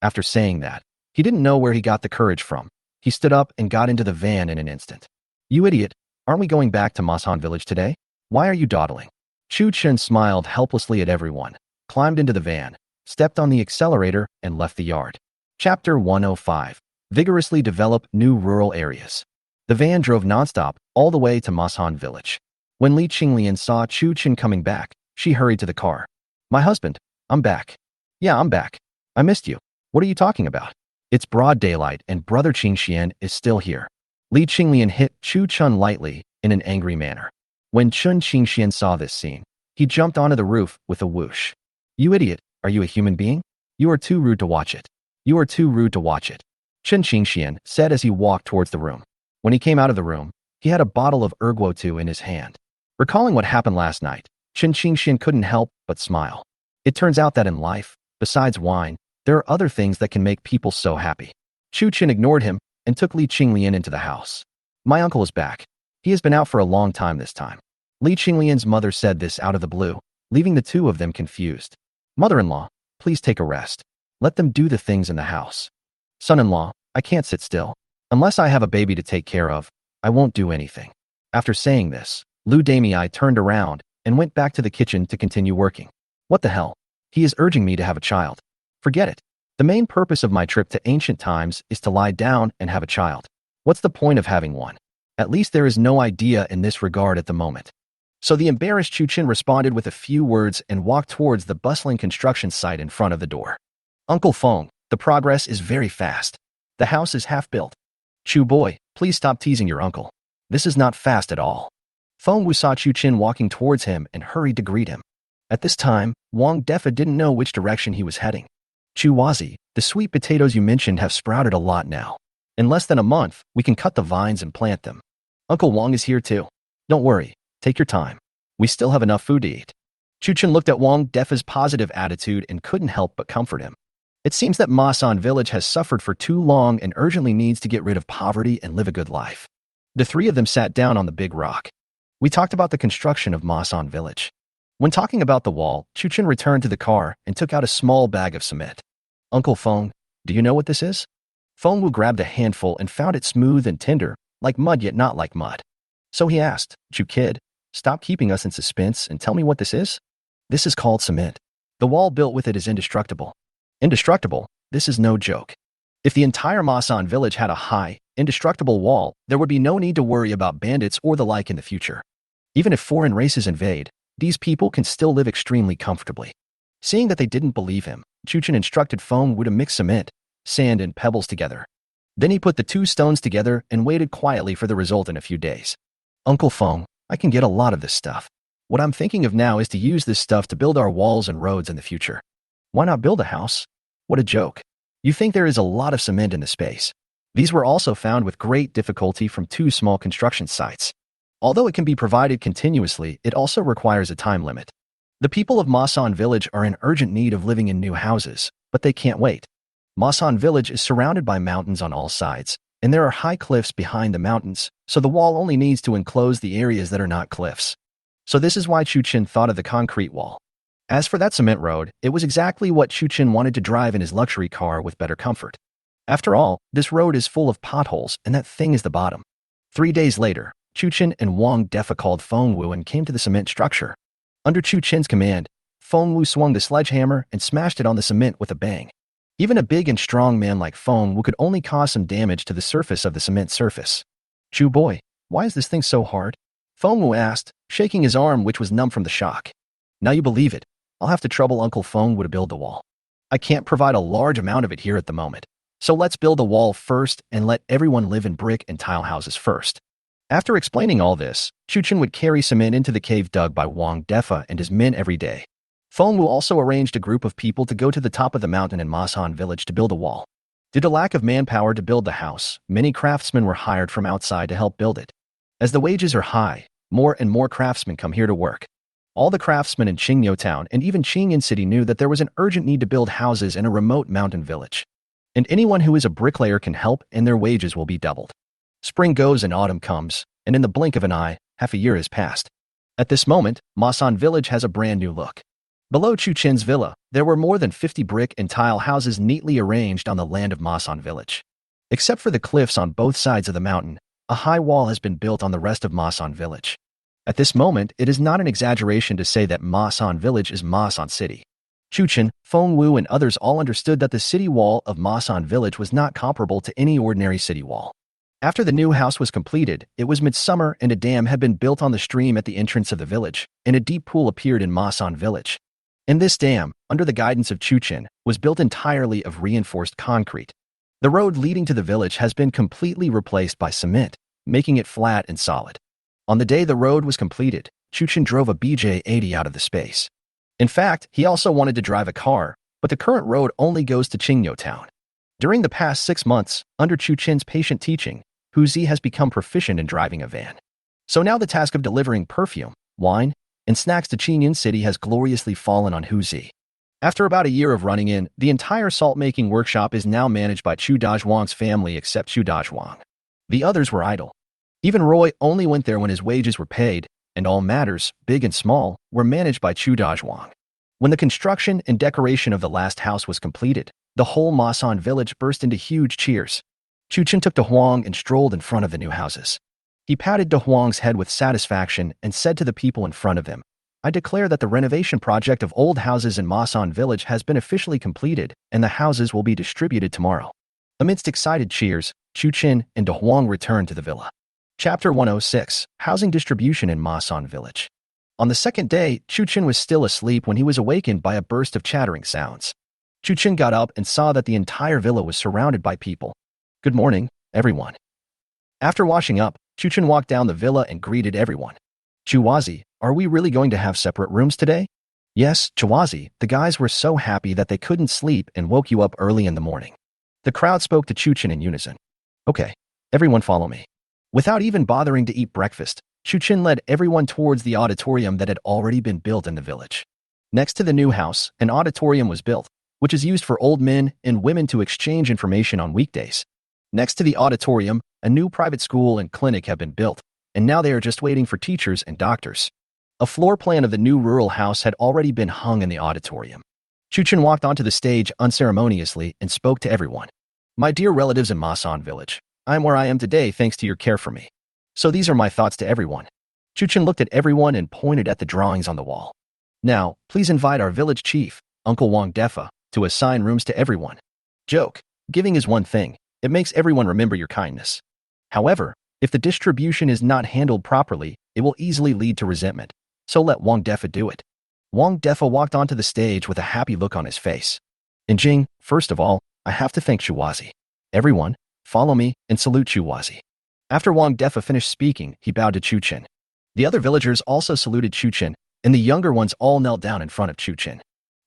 After saying that, he didn't know where he got the courage from. He stood up and got into the van in an instant. You idiot, aren't we going back to Mashan village today? Why are you dawdling? Chu Chin smiled helplessly at everyone, climbed into the van, stepped on the accelerator, and left the yard. Chapter 105. Vigorously develop new rural areas. The van drove nonstop all the way to Mashan village. When Li Qinglian saw Chu Chin coming back, she hurried to the car. My husband, I'm back. Yeah, I'm back. I missed you. What are you talking about? It's broad daylight and brother Qingxian is still here. Li Qinglian hit Chu Chun lightly in an angry manner. When Chun Qingxian saw this scene, he jumped onto the roof with a whoosh. You idiot, are you a human being? You are too rude to watch it. You are too rude to watch it. Chun Qingxian said as he walked towards the room. When he came out of the room, he had a bottle of erguo in his hand. Recalling what happened last night, Chun Qingxian couldn't help but smile. It turns out that in life, besides wine, there are other things that can make people so happy. Chu Chin ignored him and took Li Qinglian into the house. My uncle is back. He has been out for a long time this time. Li Qinglian's mother said this out of the blue, leaving the two of them confused. Mother-in-law, please take a rest. Let them do the things in the house. Son-in-law, I can't sit still. Unless I have a baby to take care of, I won't do anything. After saying this, Lu Damei turned around and went back to the kitchen to continue working. What the hell? He is urging me to have a child. Forget it. The main purpose of my trip to ancient times is to lie down and have a child. What's the point of having one? At least there is no idea in this regard at the moment. So the embarrassed Chuchin responded with a few words and walked towards the bustling construction site in front of the door. Uncle Feng, the progress is very fast. The house is half built. Chu boy, please stop teasing your uncle. This is not fast at all. Feng Wu saw Chuchin walking towards him and hurried to greet him. At this time, Wang Defa didn't know which direction he was heading. Chu Wazi, the sweet potatoes you mentioned have sprouted a lot now. In less than a month, we can cut the vines and plant them. Uncle Wang is here too. Don't worry, take your time. We still have enough food to eat. Chuchin looked at Wang Defa's positive attitude and couldn't help but comfort him. It seems that Masan village has suffered for too long and urgently needs to get rid of poverty and live a good life. The three of them sat down on the big rock. We talked about the construction of Masan village. When talking about the wall, Chuchin returned to the car and took out a small bag of cement. Uncle Feng, do you know what this is? Feng Wu grabbed a handful and found it smooth and tender, like mud yet not like mud. So he asked, Chu kid, stop keeping us in suspense and tell me what this is? This is called cement. The wall built with it is indestructible. Indestructible? This is no joke. If the entire Masan village had a high, indestructible wall, there would be no need to worry about bandits or the like in the future. Even if foreign races invade, these people can still live extremely comfortably. Seeing that they didn't believe him, Chuchin instructed Feng Wu to mix cement, sand, and pebbles together. Then he put the two stones together and waited quietly for the result in a few days. Uncle Feng, I can get a lot of this stuff. What I'm thinking of now is to use this stuff to build our walls and roads in the future. Why not build a house? What a joke. You think there is a lot of cement in the space. These were also found with great difficulty from two small construction sites. Although it can be provided continuously, it also requires a time limit. The people of Masan village are in urgent need of living in new houses, but they can't wait. Masan village is surrounded by mountains on all sides, and there are high cliffs behind the mountains, so the wall only needs to enclose the areas that are not cliffs. So this is why Chuchin thought of the concrete wall. As for that cement road, it was exactly what Chuchin wanted to drive in his luxury car with better comfort. After all, this road is full of potholes, and that thing is the bottom. 3 days later, Chuchin and Wang Defa called Feng Wu and came to the cement structure. Under Chuchin's command, Feng Wu swung the sledgehammer and smashed it on the cement with a bang. Even a big and strong man like Feng Wu could only cause some damage to the surface of the cement surface. Chu boy, why is this thing so hard? Feng Wu asked, shaking his arm which was numb from the shock. Now you believe it. I'll have to trouble Uncle Feng Wu to build the wall. I can't provide a large amount of it here at the moment. So let's build a wall first and let everyone live in brick and tile houses first. After explaining all this, Chuchin would carry cement into the cave dug by Wang Defa and his men every day. Feng Wu also arranged a group of people to go to the top of the mountain in Masan village to build a wall. Due to lack of manpower to build the house, many craftsmen were hired from outside to help build it. As the wages are high, more and more craftsmen come here to work. All the craftsmen in Qingyo town and even Qingyan city knew that there was an urgent need to build houses in a remote mountain village. And anyone who is a bricklayer can help and their wages will be doubled. Spring goes and autumn comes, and in the blink of an eye, half a year has passed. At this moment, Masan village has a brand new look. Below Chuchin's villa, there were more than 50 brick and tile houses neatly arranged on the land of Masan village. Except for the cliffs on both sides of the mountain, a high wall has been built on the rest of Masan village. At this moment, it is not an exaggeration to say that Masan village is Masan city. Chuchin, Feng Wu, and others all understood that the city wall of Masan village was not comparable to any ordinary city wall. After the new house was completed, it was midsummer and a dam had been built on the stream at the entrance of the village, and a deep pool appeared in Masan village. And this dam, under the guidance of Chuchin, was built entirely of reinforced concrete. The road leading to the village has been completely replaced by cement, making it flat and solid. On the day the road was completed, Chuchin drove a BJ-80 out of the space. In fact, he also wanted to drive a car, but the current road only goes to Qingyo town. During the past 6 months, under Chuchin's patient teaching, Huzi has become proficient in driving a van. So now the task of delivering perfume, wine, and snacks to Qingyan city has gloriously fallen on Huzi. After about a year of running in, the entire salt-making workshop is now managed by Chu Dazhuang's family except Chu Dazhuang. The others were idle. Even Roy only went there when his wages were paid, and all matters, big and small, were managed by Chu Dazhuang. When the construction and decoration of the last house was completed, the whole Masan village burst into huge cheers. Chuchin took De Huang and strolled in front of the new houses. He patted De Huang's head with satisfaction and said to the people in front of him, I declare that the renovation project of old houses in Masan village has been officially completed, and the houses will be distributed tomorrow. Amidst excited cheers, Chuchin and De Huang returned to the villa. Chapter 106, Housing Distribution in Masan Village. On the second day, Chuchin was still asleep when he was awakened by a burst of chattering sounds. Chuchin got up and saw that the entire villa was surrounded by people. Good morning, everyone. After washing up, Chuchin walked down the villa and greeted everyone. Chuwazi, are we really going to have separate rooms today? Yes, Chuwazi, the guys were so happy that they couldn't sleep and woke you up early in the morning. The crowd spoke to Chuchin in unison. Okay, everyone follow me. Without even bothering to eat breakfast, Chuchin led everyone towards the auditorium that had already been built in the village. Next to the new house, an auditorium was built, which is used for old men and women to exchange information on weekdays. Next to the auditorium, a new private school and clinic have been built, and now they are just waiting for teachers and doctors. A floor plan of the new rural house had already been hung in the auditorium. Chuchin walked onto the stage unceremoniously and spoke to everyone. My dear relatives in Masan village, I am where I am today thanks to your care for me. So these are my thoughts to everyone. Chuchin looked at everyone and pointed at the drawings on the wall. Now, please invite our village chief, Uncle Wang Defa, to assign rooms to everyone. Joke, giving is one thing. It makes everyone remember your kindness. However, if the distribution is not handled properly, it will easily lead to resentment. So let Wang Defa do it. Wang Defa walked onto the stage with a happy look on his face. In Jing, first of all, I have to thank Chuwazi. Everyone, follow me and salute Chuwazi. After Wang Defa finished speaking, he bowed to Chuchin. The other villagers also saluted Chuchin, and the younger ones all knelt down in front of Chuchin.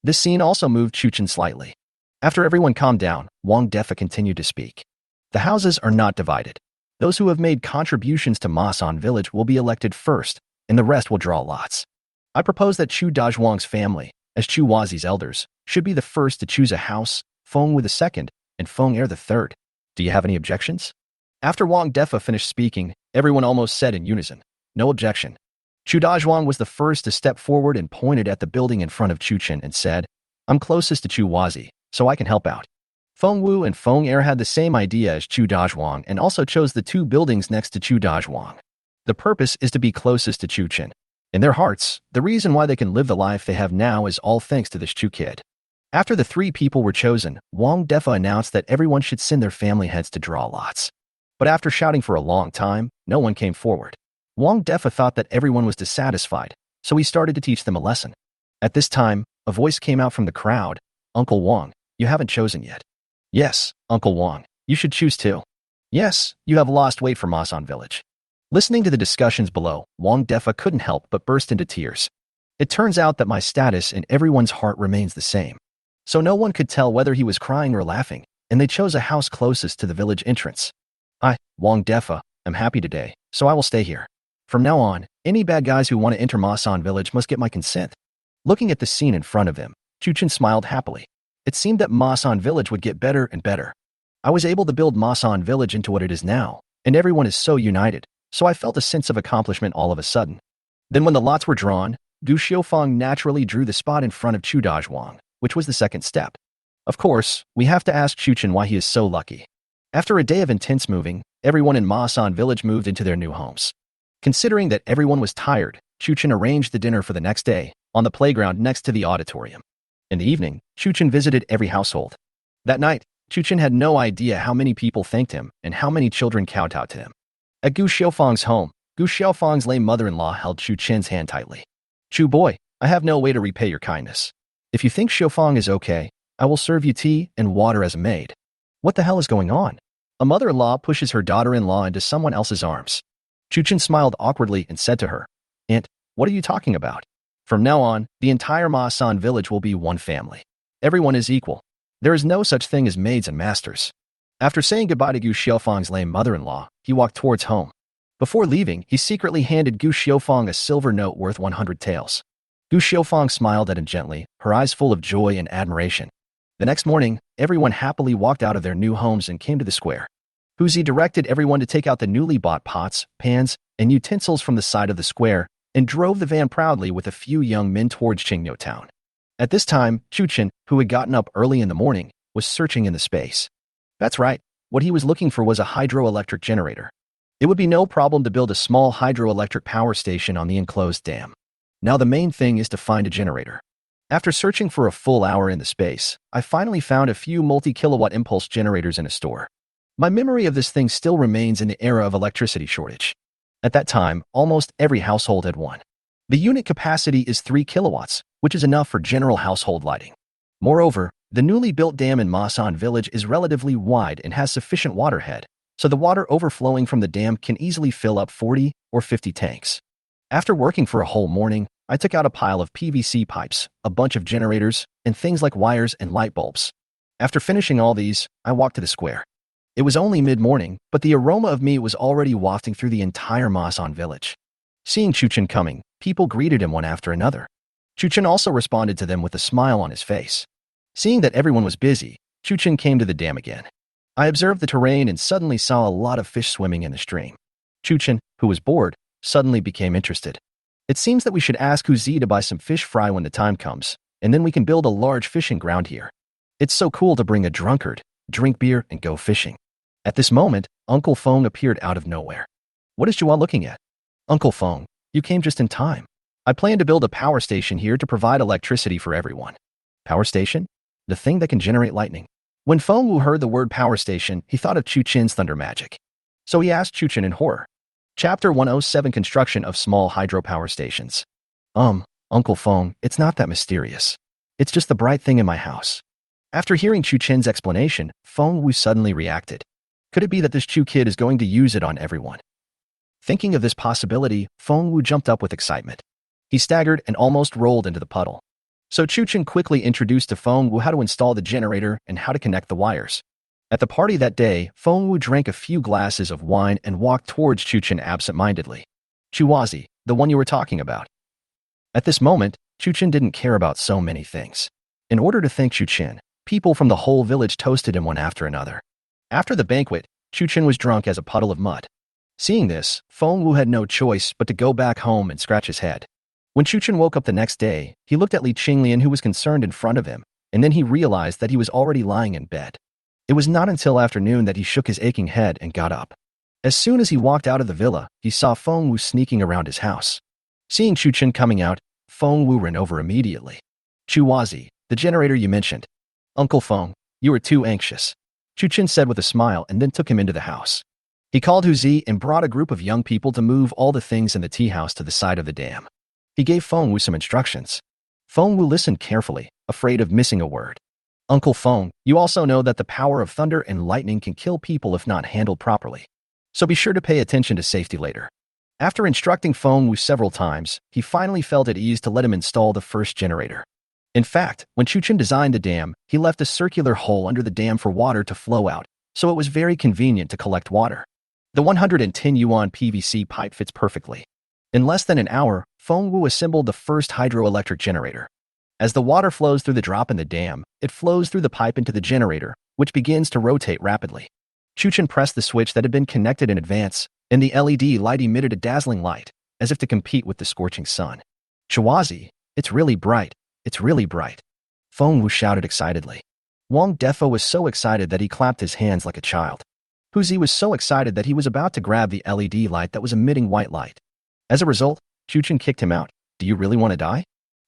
This scene also moved Chuchin slightly. After everyone calmed down, Wang Defa continued to speak. The houses are not divided. Those who have made contributions to Masan village will be elected first, and the rest will draw lots. I propose that Chu Dazhuang's family, as Chuwazi's elders, should be the first to choose a house, Feng Wu the second, and Feng Er the third. Do you have any objections? After Wang Defa finished speaking, everyone almost said in unison, no objection. Chu Dazhuang was the first to step forward and pointed at the building in front of Chuchin and said, I'm closest to Chuwazi, so I can help out. Feng Wu and Feng Er had the same idea as Chu Dazhuang and also chose the two buildings next to Chu Dazhuang. The purpose is to be closest to Chuchin. In their hearts, the reason why they can live the life they have now is all thanks to this Chu kid. After the three people were chosen, Wang Defa announced that everyone should send their family heads to draw lots. But after shouting for a long time, no one came forward. Wang Defa thought that everyone was dissatisfied, so he started to teach them a lesson. At this time, a voice came out from the crowd. Uncle Wang, you haven't chosen yet. Yes, Uncle Wang, you should choose too. Yes, you have lost weight for Masan village. Listening to the discussions below, Wang Defa couldn't help but burst into tears. It turns out that my status in everyone's heart remains the same. So no one could tell whether he was crying or laughing, and they chose a house closest to the village entrance. I, Wang Defa, am happy today, so I will stay here. From now on, any bad guys who want to enter Masan village must get my consent. Looking at the scene in front of him, Chuchin smiled happily. It seemed that Masan village would get better and better. I was able to build Masan village into what it is now, and everyone is so united, so I felt a sense of accomplishment all of a sudden. Then when the lots were drawn, Gu Xiaofang naturally drew the spot in front of Chu Dazhuang, which was the second step. Of course, we have to ask Chuchin why he is so lucky. After a day of intense moving, everyone in Masan village moved into their new homes. Considering that everyone was tired, Chuchin arranged the dinner for the next day, on the playground next to the auditorium. In the evening, Chuchin visited every household. That night, Chuchin had no idea how many people thanked him and how many children kowtowed to him. At Gu Xiaofang's home, Gu Xiaofang's lame mother-in-law held Chuchin's hand tightly. Chu boy, I have no way to repay your kindness. If you think Xiaofang is okay, I will serve you tea and water as a maid. What the hell is going on? A mother-in-law pushes her daughter-in-law into someone else's arms. Chuchin smiled awkwardly and said to her, Aunt, what are you talking about? From now on, the entire Masan village will be one family. Everyone is equal. There is no such thing as maids and masters. After saying goodbye to Gu Xiaofang's lame mother-in-law, he walked towards home. Before leaving, he secretly handed Gu Xiaofang a silver note worth 100 taels. Gu Xiaofang smiled at him gently, her eyes full of joy and admiration. The next morning, everyone happily walked out of their new homes and came to the square. Huzi directed everyone to take out the newly bought pots, pans, and utensils from the side of the square and drove the van proudly with a few young men towards Qingyo town. At this time, Chuchin, who had gotten up early in the morning, was searching in the space. That's right, what he was looking for was a hydroelectric generator. It would be no problem to build a small hydroelectric power station on the enclosed dam. Now the main thing is to find a generator. After searching for a full hour in the space, I finally found a few multi-kilowatt impulse generators in a store. My memory of this thing still remains in the era of electricity shortage. At that time, almost every household had one. The unit capacity is 3 kilowatts, which is enough for general household lighting. Moreover, the newly built dam in Masan village is relatively wide and has sufficient waterhead, so the water overflowing from the dam can easily fill up 40 or 50 tanks. After working for a whole morning, I took out a pile of PVC pipes, a bunch of generators, and things like wires and light bulbs. After finishing all these, I walked to the square. It was only mid-morning, but the aroma of meat was already wafting through the entire Masan village. Seeing Chuchen coming, people greeted him one after another. Chuchen also responded to them with a smile on his face. Seeing that everyone was busy, Chuchen came to the dam again. I observed the terrain and suddenly saw a lot of fish swimming in the stream. Chuchen, who was bored, suddenly became interested. It seems that we should ask Huzi to buy some fish fry when the time comes, and then we can build a large fishing ground here. It's so cool to bring a drunkard, drink beer, and go fishing. At this moment, Uncle Fong appeared out of nowhere. What is Chua looking at? Uncle Fong, you came just in time. I plan to build a power station here to provide electricity for everyone. Power station? The thing that can generate lightning. When Feng Wu heard the word power station, he thought of Chuchen's thunder magic. So he asked Chuchen in horror. Chapter 107 Construction of Small Hydropower Stations. Uncle Feng, it's not that mysterious. It's just the bright thing in my house. After hearing Chuchen's explanation, Feng Wu suddenly reacted. Could it be that this Chu kid is going to use it on everyone? Thinking of this possibility, Feng Wu jumped up with excitement. He staggered and almost rolled into the puddle. So Chuchen quickly introduced to Feng Wu how to install the generator and how to connect the wires. At the party that day, Feng Wu drank a few glasses of wine and walked towards Chuchen absent-mindedly. Chuwazi, the one you were talking about. At this moment, Chuchen didn't care about so many things. In order to thank Chuchen, people from the whole village toasted him one after another. After the banquet, Chuchen was drunk as a puddle of mud. Seeing this, Feng Wu had no choice but to go back home and scratch his head. When Chuchen woke up the next day, he looked at Li Qinglian, who was concerned in front of him, and then he realized that he was already lying in bed. It was not until afternoon that he shook his aching head and got up. As soon as he walked out of the villa, he saw Feng Wu sneaking around his house. Seeing Chuchen coming out, Feng Wu ran over immediately. Chuwazi, the generator you mentioned. Uncle Feng, you were too anxious. Chuchen said with a smile and then took him into the house. He called Huzi and brought a group of young people to move all the things in the tea house to the side of the dam. He gave Feng Wu some instructions. Feng Wu listened carefully, afraid of missing a word. Uncle Feng, you also know that the power of thunder and lightning can kill people if not handled properly. So be sure to pay attention to safety later. After instructing Feng Wu several times, he finally felt at ease to let him install the first generator. In fact, when Chuchen designed the dam, he left a circular hole under the dam for water to flow out, so it was very convenient to collect water. The 110 yuan PVC pipe fits perfectly. In less than an hour, Feng Wu assembled the first hydroelectric generator. As the water flows through the drop in the dam, it flows through the pipe into the generator, which begins to rotate rapidly. Chuchen pressed the switch that had been connected in advance, and the LED light emitted a dazzling light, as if to compete with the scorching sun. Chuwazi, it's really bright. It's really bright. Feng Wu shouted excitedly. Wang Defo was so excited that he clapped his hands like a child. Huzi was so excited that he was about to grab the LED light that was emitting white light. As a result, Chuchen kicked him out. Do you really want to die?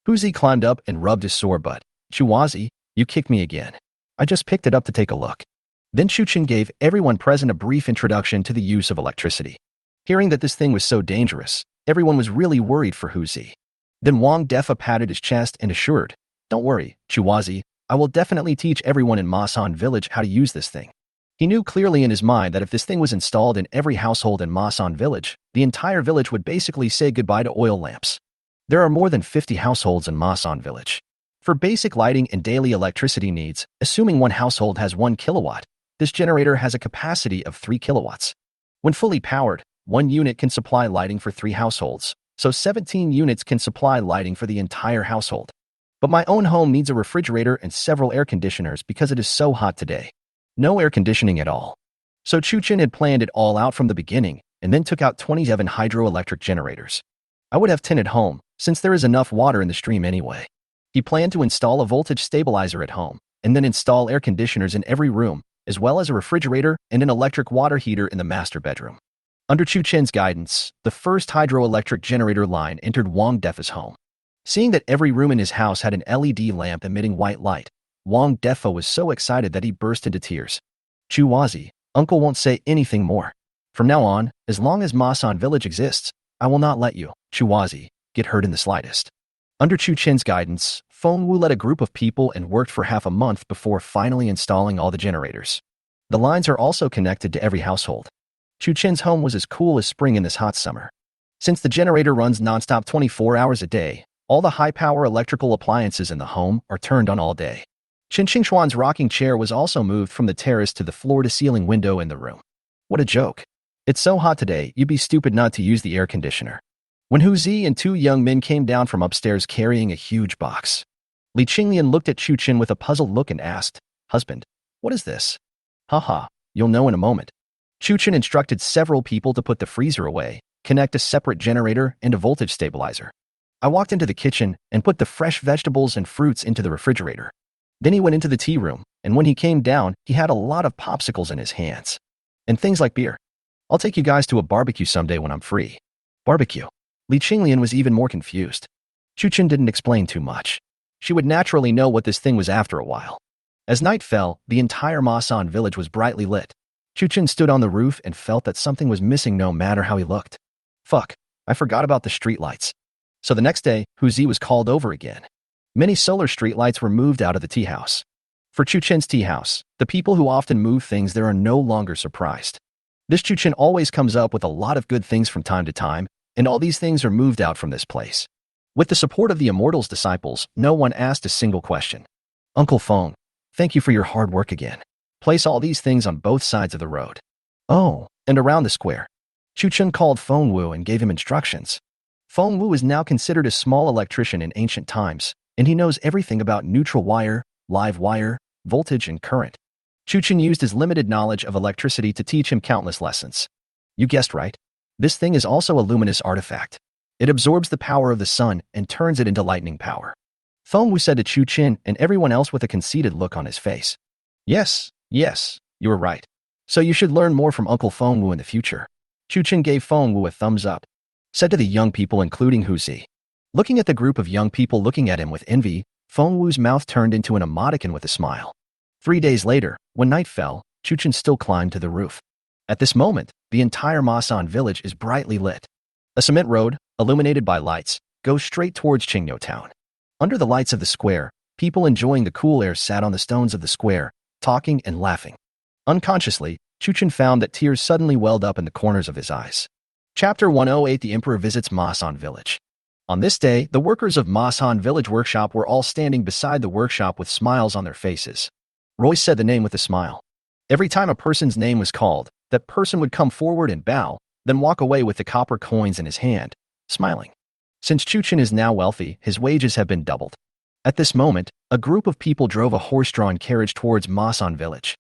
Huzi climbed up and rubbed his sore butt. Chuwazi, you kicked me again. I just picked it up to take a look. Then Chuchen gave everyone present a brief introduction to the use of electricity. Hearing that this thing was so dangerous, everyone was really worried for Huzi. Then Wang Defa patted his chest and assured, Don't worry, Chuwazi, I will definitely teach everyone in Masan village how to use this thing. He knew clearly in his mind that if this thing was installed in every household in Masan village, the entire village would basically say goodbye to oil lamps. There are more than 50 households in Masan village. For basic lighting and daily electricity needs, assuming one household has 1 kilowatt, this generator has a capacity of 3 kilowatts. When fully powered, one unit can supply lighting for 3 households, so 17 units can supply lighting for the entire household. But my own home needs a refrigerator and several air conditioners because it is so hot today. No air conditioning at all. So Chuchen had planned it all out from the beginning and then took out 27 hydroelectric generators. I would have 10 at home, since there is enough water in the stream anyway. He planned to install a voltage stabilizer at home, and then install air conditioners in every room, as well as a refrigerator and an electric water heater in the master bedroom. Under Chuchen's guidance, the first hydroelectric generator line entered Wang Defa's home. Seeing that every room in his house had an LED lamp emitting white light, Wang Defa was so excited that he burst into tears. Chuwazi, Uncle won't say anything more. From now on, as long as Masan village exists, I will not let you, Chuwazi, get hurt in the slightest. Under Chu Chen's guidance, Feng Wu led a group of people and worked for half a month before finally installing all the generators. The lines are also connected to every household. Chu Chen's home was as cool as spring in this hot summer. Since the generator runs nonstop 24 hours a day, all the high-power electrical appliances in the home are turned on all day. Chen Qingxuan's rocking chair was also moved from the terrace to the floor-to-ceiling window in the room. What a joke. It's so hot today, you'd be stupid not to use the air conditioner. When Hu Zi and two young men came down from upstairs carrying a huge box, Li Qinglian looked at Chu Chen with a puzzled look and asked, "Husband, what is this?" "Haha, you'll know in a moment." Chu Chen instructed several people to put the freezer away, connect a separate generator and a voltage stabilizer. I walked into the kitchen and put the fresh vegetables and fruits into the refrigerator. Then he went into the tea room, and when he came down, he had a lot of popsicles in his hands. And things like beer. "I'll take you guys to a barbecue someday when I'm free." Barbecue. Li Qinglian was even more confused. Chu Chen didn't explain too much. She would naturally know what this thing was after a while. As night fell, the entire Masan village was brightly lit. Chu Chen stood on the roof and felt that something was missing no matter how he looked. Fuck, I forgot about the streetlights. So the next day, Hu Zi was called over again. Many solar streetlights were moved out of the tea house. For Chu Chen's tea house, the people who often move things there are no longer surprised. This Chu Chen always comes up with a lot of good things from time to time, and all these things are moved out from this place. With the support of the Immortal's disciples, no one asked a single question. "Uncle Feng, thank you for your hard work again. Place all these things on both sides of the road." "Oh, and around the square." Chu Chen called Feng Wu and gave him instructions. Feng Wu is now considered a small electrician in ancient times, and he knows everything about neutral wire, live wire, voltage, and current. Chu Chen used his limited knowledge of electricity to teach him countless lessons. You guessed right. This thing is also a luminous artifact. It absorbs the power of the sun and turns it into lightning power. Feng Wu said to Chu Chen and everyone else with a conceited look on his face. Yes, you were right. So you should learn more from Uncle Feng Wu in the future." Chu Chen gave Feng Wu a thumbs up, said to the young people including Hu Zi. Looking at the group of young people looking at him with envy, Feng Wu's mouth turned into an emoticon with a smile. 3 days later, when night fell, Chu Chen still climbed to the roof. At this moment, the entire Masan village is brightly lit. A cement road, illuminated by lights, goes straight towards Qingyo town. Under the lights of the square, people enjoying the cool air sat on the stones of the square, talking and laughing. Unconsciously, Chu Chen found that tears suddenly welled up in the corners of his eyes. Chapter 108: The Emperor Visits Masan Village. On this day, the workers of Masan Village Workshop were all standing beside the workshop with smiles on their faces. Royce said the name with a smile. Every time a person's name was called, that person would come forward and bow, then walk away with the copper coins in his hand, smiling. Since Chu Chen is now wealthy, his wages have been doubled. At this moment, a group of people drove a horse-drawn carriage towards Masan Village.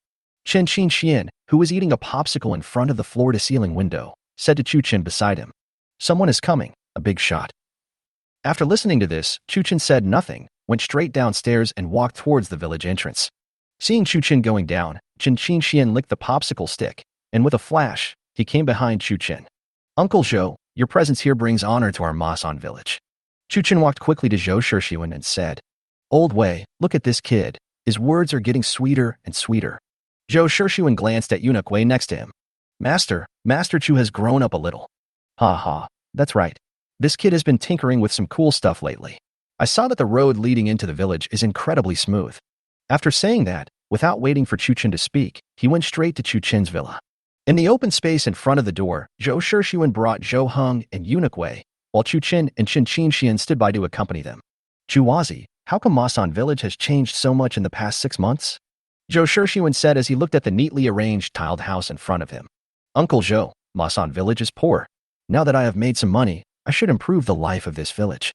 Chen Qingxian, who was eating a popsicle in front of the floor-to-ceiling window, said to Chu Chen beside him, "Someone is coming, a big shot." After listening to this, Chu Chen said nothing, went straight downstairs and walked towards the village entrance. Seeing Chu Chen going down, Chen Qingxian licked the popsicle stick, and with a flash, he came behind Chu Chen. "Uncle Zhou, your presence here brings honor to our Masan village." Chu Chen walked quickly to Zhou Shishiyuan and said, "Old Wei, look at this kid. His words are getting sweeter and sweeter." Zhou Shishiyuan glanced at eunuch Wei next to him. Master Chu has grown up a little." "Ha ha, that's right. This kid has been tinkering with some cool stuff lately. I saw that the road leading into the village is incredibly smooth." After saying that, without waiting for Chu Chen to speak, he went straight to Chu Chen's villa. In the open space in front of the door, Zhou Shishiyuan brought Zhou Heng and eunuch Wei, while Chu Chen and Chen Qingxian stood by to accompany them. "Chuazi, how come Masan village has changed so much in the past 6 months?" Zhou Shishiyuan said as he looked at the neatly arranged tiled house in front of him. "Uncle Zhou, Masan village is poor. Now that I have made some money, I should improve the life of this village."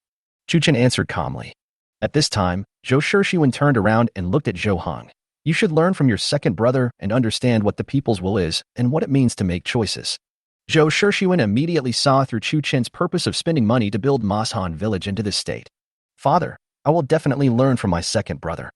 Chu Chen answered calmly. At this time, Zhou Shishiyuan turned around and looked at Zhou Heng. "You should learn from your second brother and understand what the people's will is and what it means to make choices." Zhou Shishiyuan immediately saw through Chu Chen's purpose of spending money to build Masan village into this state. "Father, I will definitely learn from my second brother."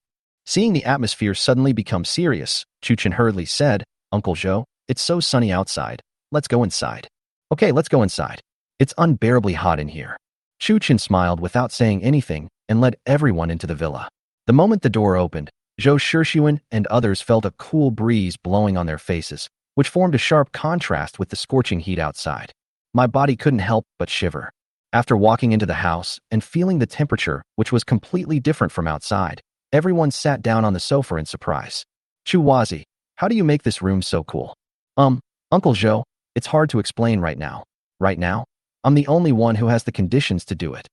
Seeing the atmosphere suddenly become serious, Chu Chen hurriedly said, "Uncle Zhou, it's so sunny outside. Let's go inside." "Okay, let's go inside. It's unbearably hot in here." Chu Chen smiled without saying anything and led everyone into the villa. The moment the door opened, Zhou Shishiyuan and others felt a cool breeze blowing on their faces, which formed a sharp contrast with the scorching heat outside. My body couldn't help but shiver. After walking into the house and feeling the temperature, which was completely different from outside, everyone sat down on the sofa in surprise. Chuwazi, how do you make this room so cool? Uncle Zhou, it's hard to explain right now. Right now? I'm the only one who has the conditions to do it.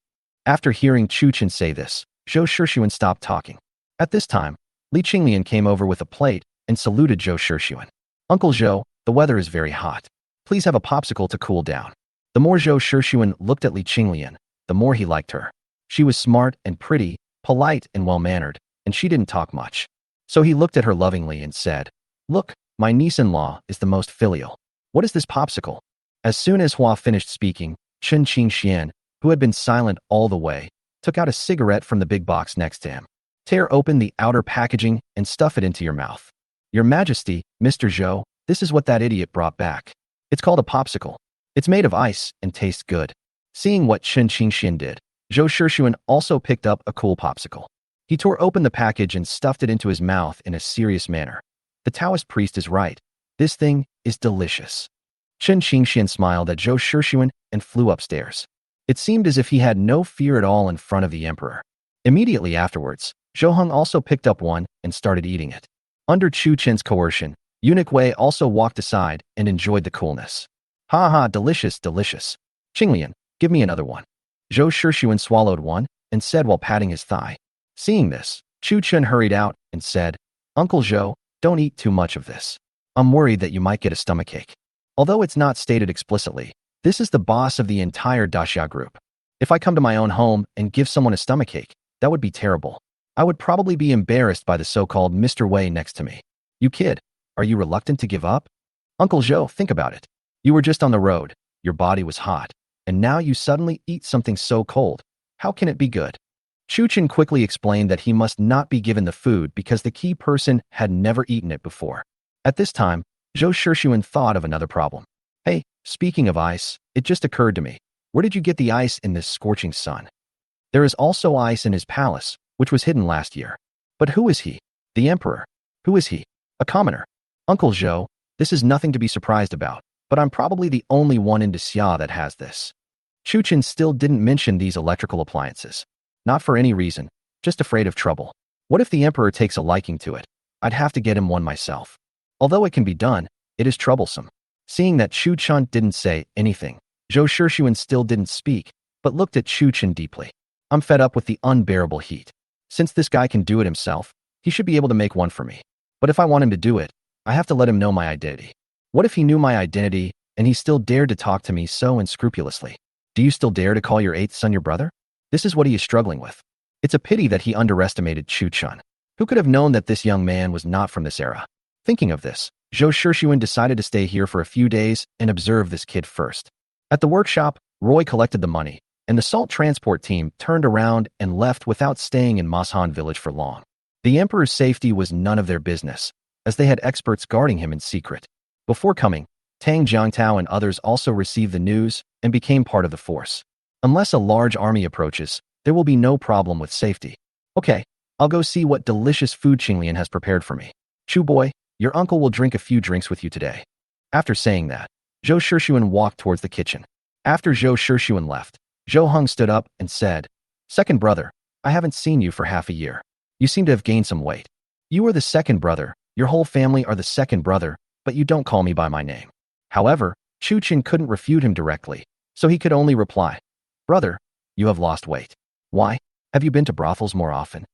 After hearing Chu Chen say this, Zhou Shixuan stopped talking. At this time, Li Qinglian came over with a plate and saluted Zhou Shixuan. Uncle Zhou, the weather is very hot. Please have a popsicle to cool down. The more Zhou Shixuan looked at Li Qinglian, the more he liked her. She was smart and pretty, polite and well-mannered, and she didn't talk much. So he looked at her lovingly and said, "Look, my niece-in-law is the most filial. What is this popsicle?" As soon as Hua finished speaking, Chen Qingxian, who had been silent all the way, took out a cigarette from the big box next to him. Tear open the outer packaging and stuff it into your mouth. Your Majesty, Mr. Zhou, this is what that idiot brought back. It's called a popsicle. It's made of ice and tastes good. Seeing what Chen Qingxian did, Zhou Shixuan also picked up a cool popsicle. He tore open the package and stuffed it into his mouth in a serious manner. The Taoist priest is right. This thing is delicious. Chen Qingxian smiled at Zhou Shixuan and flew upstairs. It seemed as if he had no fear at all in front of the emperor. Immediately afterwards, Zhou Heng also picked up one and started eating it. Under Chu Chen's coercion, Eunuch Wei also walked aside and enjoyed the coolness. "Ha ha, delicious, delicious. Qinglian, give me another one." Zhou Shixuan swallowed one and said while patting his thigh. Seeing this, Chu Chen hurried out and said, "Uncle Zhou, don't eat too much of this. I'm worried that you might get a stomachache." Although it's not stated explicitly, this is the boss of the entire Daxia group. If I come to my own home and give someone a stomachache, that would be terrible. I would probably be embarrassed by the so-called Mr. Wei next to me. You kid, are you reluctant to give up? Uncle Zhou, think about it. You were just on the road, your body was hot, and now you suddenly eat something so cold. How can it be good? Chu Chen quickly explained that he must not be given the food because the key person had never eaten it before. At this time, Zhou Shixuan thought of another problem. Hey, speaking of ice, it just occurred to me. Where did you get the ice in this scorching sun? There is also ice in his palace, which was hidden last year. But who is he? The emperor. Who is he? A commoner. Uncle Zhou, this is nothing to be surprised about, but I'm probably the only one in Daxia that has this. Chu Chen still didn't mention these electrical appliances. Not for any reason, just afraid of trouble. What if the emperor takes a liking to it? I'd have to get him one myself. Although it can be done, it is troublesome. Seeing that Chu Chen didn't say anything, Zhou Shixuan still didn't speak, but looked at Chu Chen deeply. I'm fed up with the unbearable heat. Since this guy can do it himself, he should be able to make one for me. But if I want him to do it, I have to let him know my identity. What if he knew my identity and he still dared to talk to me so unscrupulously? Do you still dare to call your eighth son your brother? This is what he is struggling with. It's a pity that he underestimated Chu Chen. Who could have known that this young man was not from this era? Thinking of this, Zhou Shixuan decided to stay here for a few days and observe this kid first. At the workshop, Roy collected the money, and the salt transport team turned around and left without staying in Mashan village for long. The emperor's safety was none of their business, as they had experts guarding him in secret. Before coming, Tang Jiangtao and others also received the news and became part of the force. Unless a large army approaches, there will be no problem with safety. Okay, I'll go see what delicious food Qinglian has prepared for me. Chu boy, your uncle will drink a few drinks with you today. After saying that, Zhou Shixuan walked towards the kitchen. After Zhou Shixuan left, Zhou Heng stood up and said, "Second brother, I haven't seen you for half a year. You seem to have gained some weight. You are the second brother, your whole family are the second brother, but you don't call me by my name." However, Chu Chen couldn't refute him directly, so he could only reply, "Brother, you have lost weight. Why? Have you been to brothels more often?"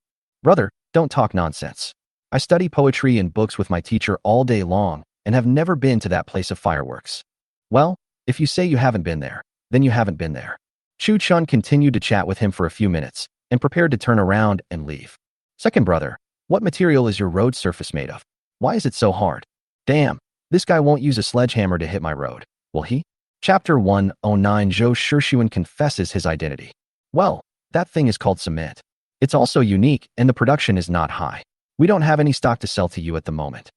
"Brother, don't talk nonsense. I study poetry and books with my teacher all day long and have never been to that place of fireworks." "Well, if you say you haven't been there, then you haven't been there." Chu Chen continued to chat with him for a few minutes and prepared to turn around and leave. "Second brother, what material is your road surface made of? Why is it so hard? Damn, this guy won't use a sledgehammer to hit my road, will he?" Chapter 109. Zhou Shixuan confesses his identity. "Well, that thing is called cement. It's also unique and the production is not high. We don't have any stock to sell to you at the moment."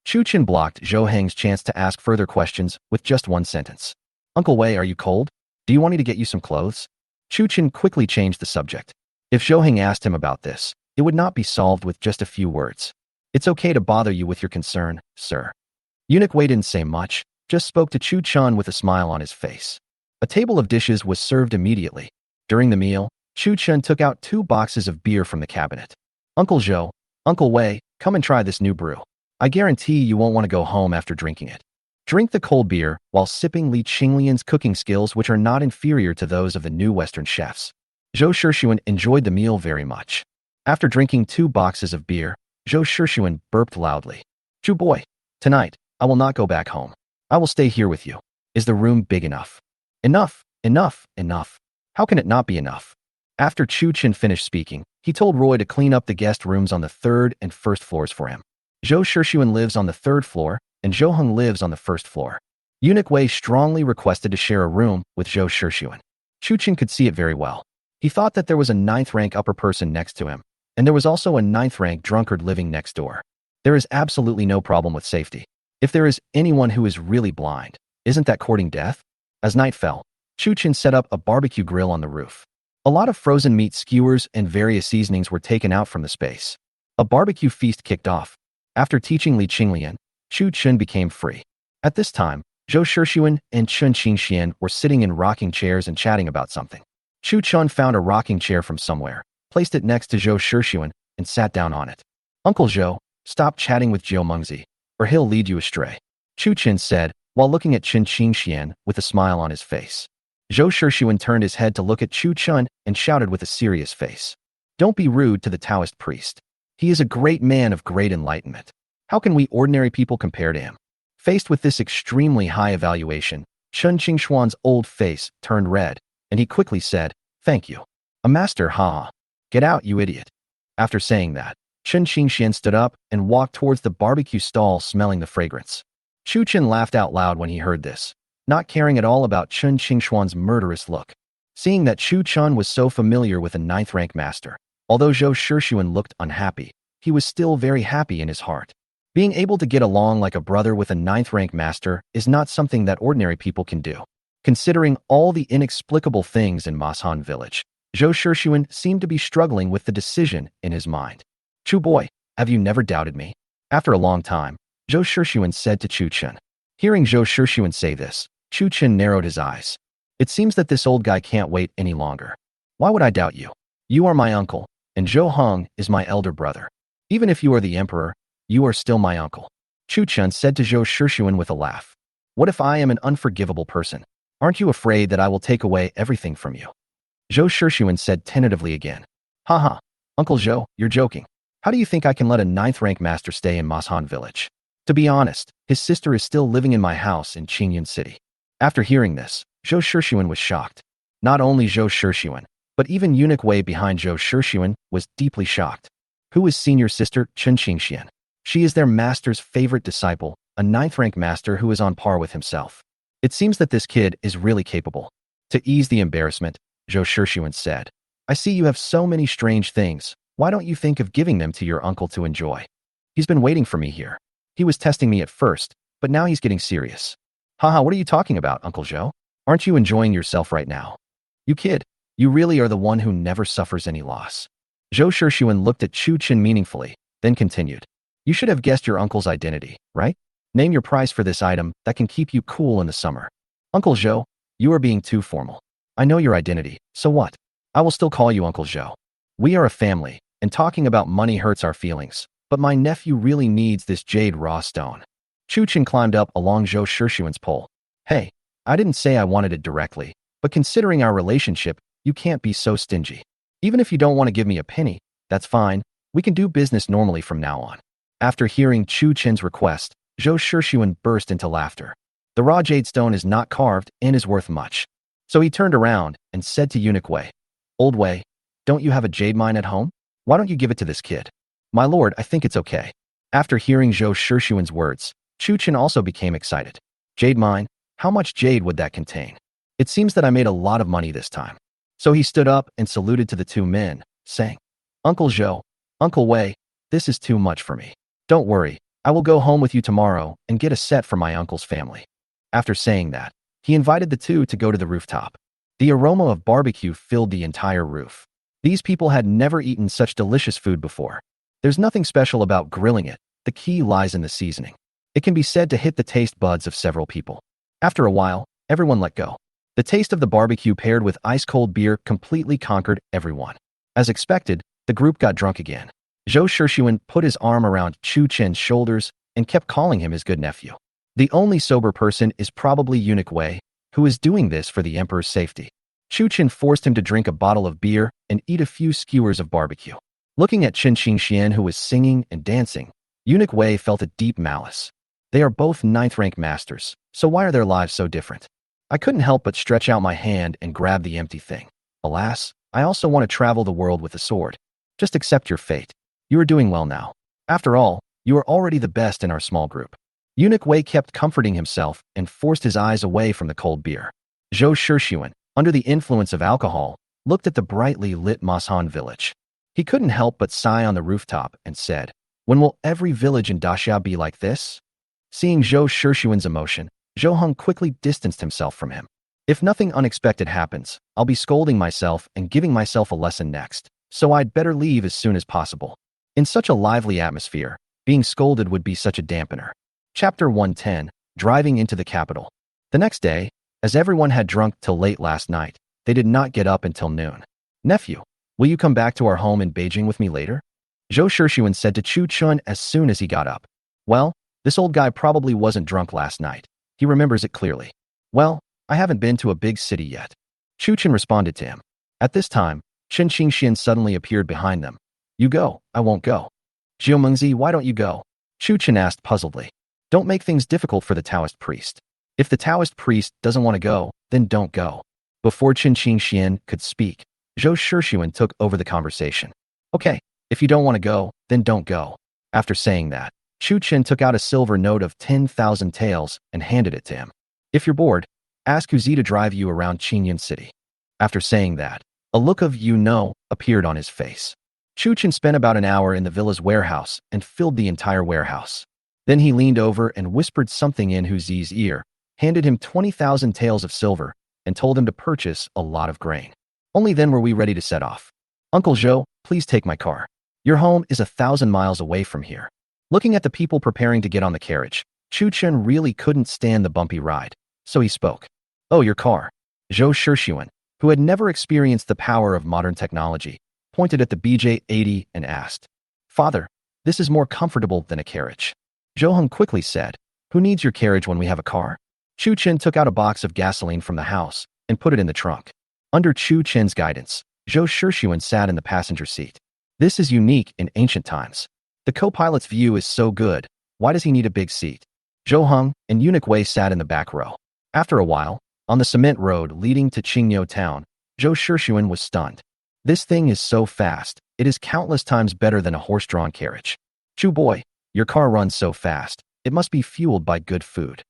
Chu Chen blocked Zhou Heng's chance to ask further questions with just one sentence. "Uncle Wei, are you cold? Do you want me to get you some clothes?" Chu Chen quickly changed the subject. If Zhou Heng asked him about this, it would not be solved with just a few words. "It's okay to bother you with your concern, sir." Eunuch Wei didn't say much, just spoke to Chu Chen with a smile on his face. A table of dishes was served immediately. During the meal, Chu Chun took out 2 boxes of beer from the cabinet. Uncle Zhou, Uncle Wei, come and try this new brew. I guarantee you won't want to go home after drinking it. Drink the cold beer while sipping Li Qinglian's cooking skills, which are not inferior to those of the new Western chefs. Zhou Shixuan enjoyed the meal very much. After drinking 2 boxes of beer, Zhou Shixuan burped loudly. Chu boy, tonight, I will not go back home. I will stay here with you. Is the room big enough? Enough, enough, enough. How can it not be enough? After Chu Chen finished speaking, he told Roy to clean up the guest rooms on the 3rd and 1st floors for him. Zhou Shixuan lives on the 3rd floor, and Zhou Heng lives on the 1st floor. Eunuch Wei strongly requested to share a room with Zhou Shixuan. Chu Chen could see it very well. He thought that there was a 9th-rank upper person next to him, and there was also a 9th-rank drunkard living next door. There is absolutely no problem with safety. If there is anyone who is really blind, isn't that courting death? As night fell, Chu Chen set up a barbecue grill on the roof. A lot of frozen meat skewers and various seasonings were taken out from the space. A barbecue feast kicked off. After teaching Li Qinglian, Chu Chen became free. At this time, Zhou Shixuan and Chun Qingxian were sitting in rocking chairs and chatting about something. Chu Chen found a rocking chair from somewhere, placed it next to Zhou Shixuan, and sat down on it. Uncle Zhou, stop chatting with Jiu Mengzi, or he'll lead you astray, Chu Chen said, while looking at Chun Qingxian with a smile on his face. Zhou Shixuan turned his head to look at Chu Chen and shouted with a serious face. Don't be rude to the Taoist priest. He is a great man of great enlightenment. How can we ordinary people compare to him? Faced with this extremely high evaluation, Chun Qingxuan's old face turned red, and he quickly said, thank you. A master, ha. Get out, you idiot. After saying that, Chun Qingxian stood up and walked towards the barbecue stall smelling the fragrance. Chu Chen laughed out loud when he heard this, not caring at all about Chun Qingxuan's murderous look. Seeing that Chu Chen was so familiar with a 9th-rank master, although Zhou Shixuan looked unhappy, he was still very happy in his heart. Being able to get along like a brother with a 9th-rank master is not something that ordinary people can do. Considering all the inexplicable things in Masan village, Zhou Shixuan seemed to be struggling with the decision in his mind. Chu boy, have you never doubted me? After a long time, Zhou Shixuan said to Chu Chen. Hearing Zhou Shixuan say this, Chu Chen narrowed his eyes. It seems that this old guy can't wait any longer. Why would I doubt you? You are my uncle, and Zhou Heng is my elder brother. Even if you are the emperor, you are still my uncle. Chu Chen said to Zhou Shixuan with a laugh. What if I am an unforgivable person? Aren't you afraid that I will take away everything from you? Zhou Shixuan said tentatively again. Haha, Uncle Zhou, you're joking. How do you think I can let a 9th-rank master stay in Masan village? To be honest, his sister is still living in my house in Qingyun City. After hearing this, Zhou Shixuan was shocked. Not only Zhou Shixuan, but even Eunuch Wei behind Zhou Shixuan was deeply shocked. Who is senior sister Chun Qingxian? She is their master's favorite disciple, a 9th-rank master who is on par with himself. It seems that this kid is really capable. To ease the embarrassment, Zhou Shixuan said, I see you have so many strange things. Why don't you think of giving them to your uncle to enjoy? He's been waiting for me here. He was testing me at first, but now he's getting serious. Haha, what are you talking about, Uncle Zhou? Aren't you enjoying yourself right now? You kid, you really are the one who never suffers any loss. Zhou Shixuan looked at Chu Chen meaningfully, then continued. You should have guessed your uncle's identity, right? Name your price for this item that can keep you cool in the summer. Uncle Zhou, you are being too formal. I know your identity, so what? I will still call you Uncle Zhou. We are a family, and talking about money hurts our feelings, but my nephew really needs this jade raw stone. Chu Chen climbed up along Zhou Shixuan's pole. Hey, I didn't say I wanted it directly, but considering our relationship, you can't be so stingy. Even if you don't want to give me a penny, that's fine. We can do business normally from now on. After hearing Chu Chen's request, Zhou Shixuan burst into laughter. The raw jade stone is not carved and is worth much. So he turned around and said to Eunuch Wei, Old Wei, don't you have a jade mine at home? Why don't you give it to this kid? My lord, I think it's okay. After hearing Zhou Shixuan's words, Chu Chen also became excited. Jade mine? How much jade would that contain? It seems that I made a lot of money this time. So he stood up and saluted to the two men, saying, Uncle Zhou, Uncle Wei, this is too much for me. Don't worry, I will go home with you tomorrow and get a set for my uncle's family. After saying that, he invited the two to go to the rooftop. The aroma of barbecue filled the entire roof. These people had never eaten such delicious food before. There's nothing special about grilling it. The key lies in the seasoning. It can be said to hit the taste buds of several people. After a while, everyone let go. The taste of the barbecue paired with ice-cold beer completely conquered everyone. As expected, the group got drunk again. Zhou Shixuan put his arm around Chu Chen's shoulders and kept calling him his good nephew. The only sober person is probably Eunuch Wei, who is doing this for the emperor's safety. Chu Chen forced him to drink a bottle of beer and eat a few skewers of barbecue. Looking at Chen Qingxian, who was singing and dancing, Eunuch Wei felt a deep malice. They are both ninth-rank masters, so why are their lives so different? I couldn't help but stretch out my hand and grab the empty thing. Alas, I also want to travel the world with a sword. Just accept your fate. You are doing well now. After all, you are already the best in our small group. Eunuch Wei kept comforting himself and forced his eyes away from the cold beer. Zhou Shixuan, under the influence of alcohol, looked at the brightly lit Mashan village. He couldn't help but sigh on the rooftop and said, "When will every village in Daxia be like this?" Seeing Zhou Shixuan's emotion, Zhou Heng quickly distanced himself from him. If nothing unexpected happens, I'll be scolding myself and giving myself a lesson next, so I'd better leave as soon as possible. In such a lively atmosphere, being scolded would be such a dampener. Chapter 110, Driving into the Capital. The next day, as everyone had drunk till late last night, they did not get up until noon. "Nephew, will you come back to our home in Beijing with me later?" Zhou Shixuan said to Chu Chun as soon as he got up. "Well, this old guy probably wasn't drunk last night. He remembers it clearly." "Well, I haven't been to a big city yet." Chu Chen responded to him. At this time, Chen Qingxian suddenly appeared behind them. "You go, I won't go." "Jiu Mengzi, why don't you go?" Chu Chen asked puzzledly. "Don't make things difficult for the Taoist priest. If the Taoist priest doesn't want to go, then don't go." Before Chen Qingxian could speak, Zhou Shixuan took over the conversation. "Okay, if you don't want to go, then don't go." After saying that, Chu Chen took out a silver note of 10,000 taels and handed it to him. "If you're bored, ask Huzi to drive you around Qingyan City." After saying that, a look of appeared on his face. Chu Chen spent about an hour in the villa's warehouse and filled the entire warehouse. Then he leaned over and whispered something in Huzi's ear, handed him 20,000 taels of silver, and told him to purchase a lot of grain. Only then were we ready to set off. "Uncle Zhou, please take my car. Your home is 1,000 miles away from here." Looking at the people preparing to get on the carriage, Chu Chen really couldn't stand the bumpy ride, so he spoke. "Oh, your car." Zhou Shixuan, who had never experienced the power of modern technology, pointed at the BJ-80 and asked, "Father, this is more comfortable than a carriage." Zhou Heng quickly said, "Who needs your carriage when we have a car?" Chu Chen took out a box of gasoline from the house and put it in the trunk. Under Chu Chen's guidance, Zhou Shixuan sat in the passenger seat. This is unique in ancient times. The co-pilot's view is so good, why does he need a big seat? Zhou Heng and Eunuch Wei sat in the back row. After a while, on the cement road leading to Qingyo town, Zhou Shixuan was stunned. "This thing is so fast, it is countless times better than a horse-drawn carriage." "Chu boy, your car runs so fast, it must be fueled by good food."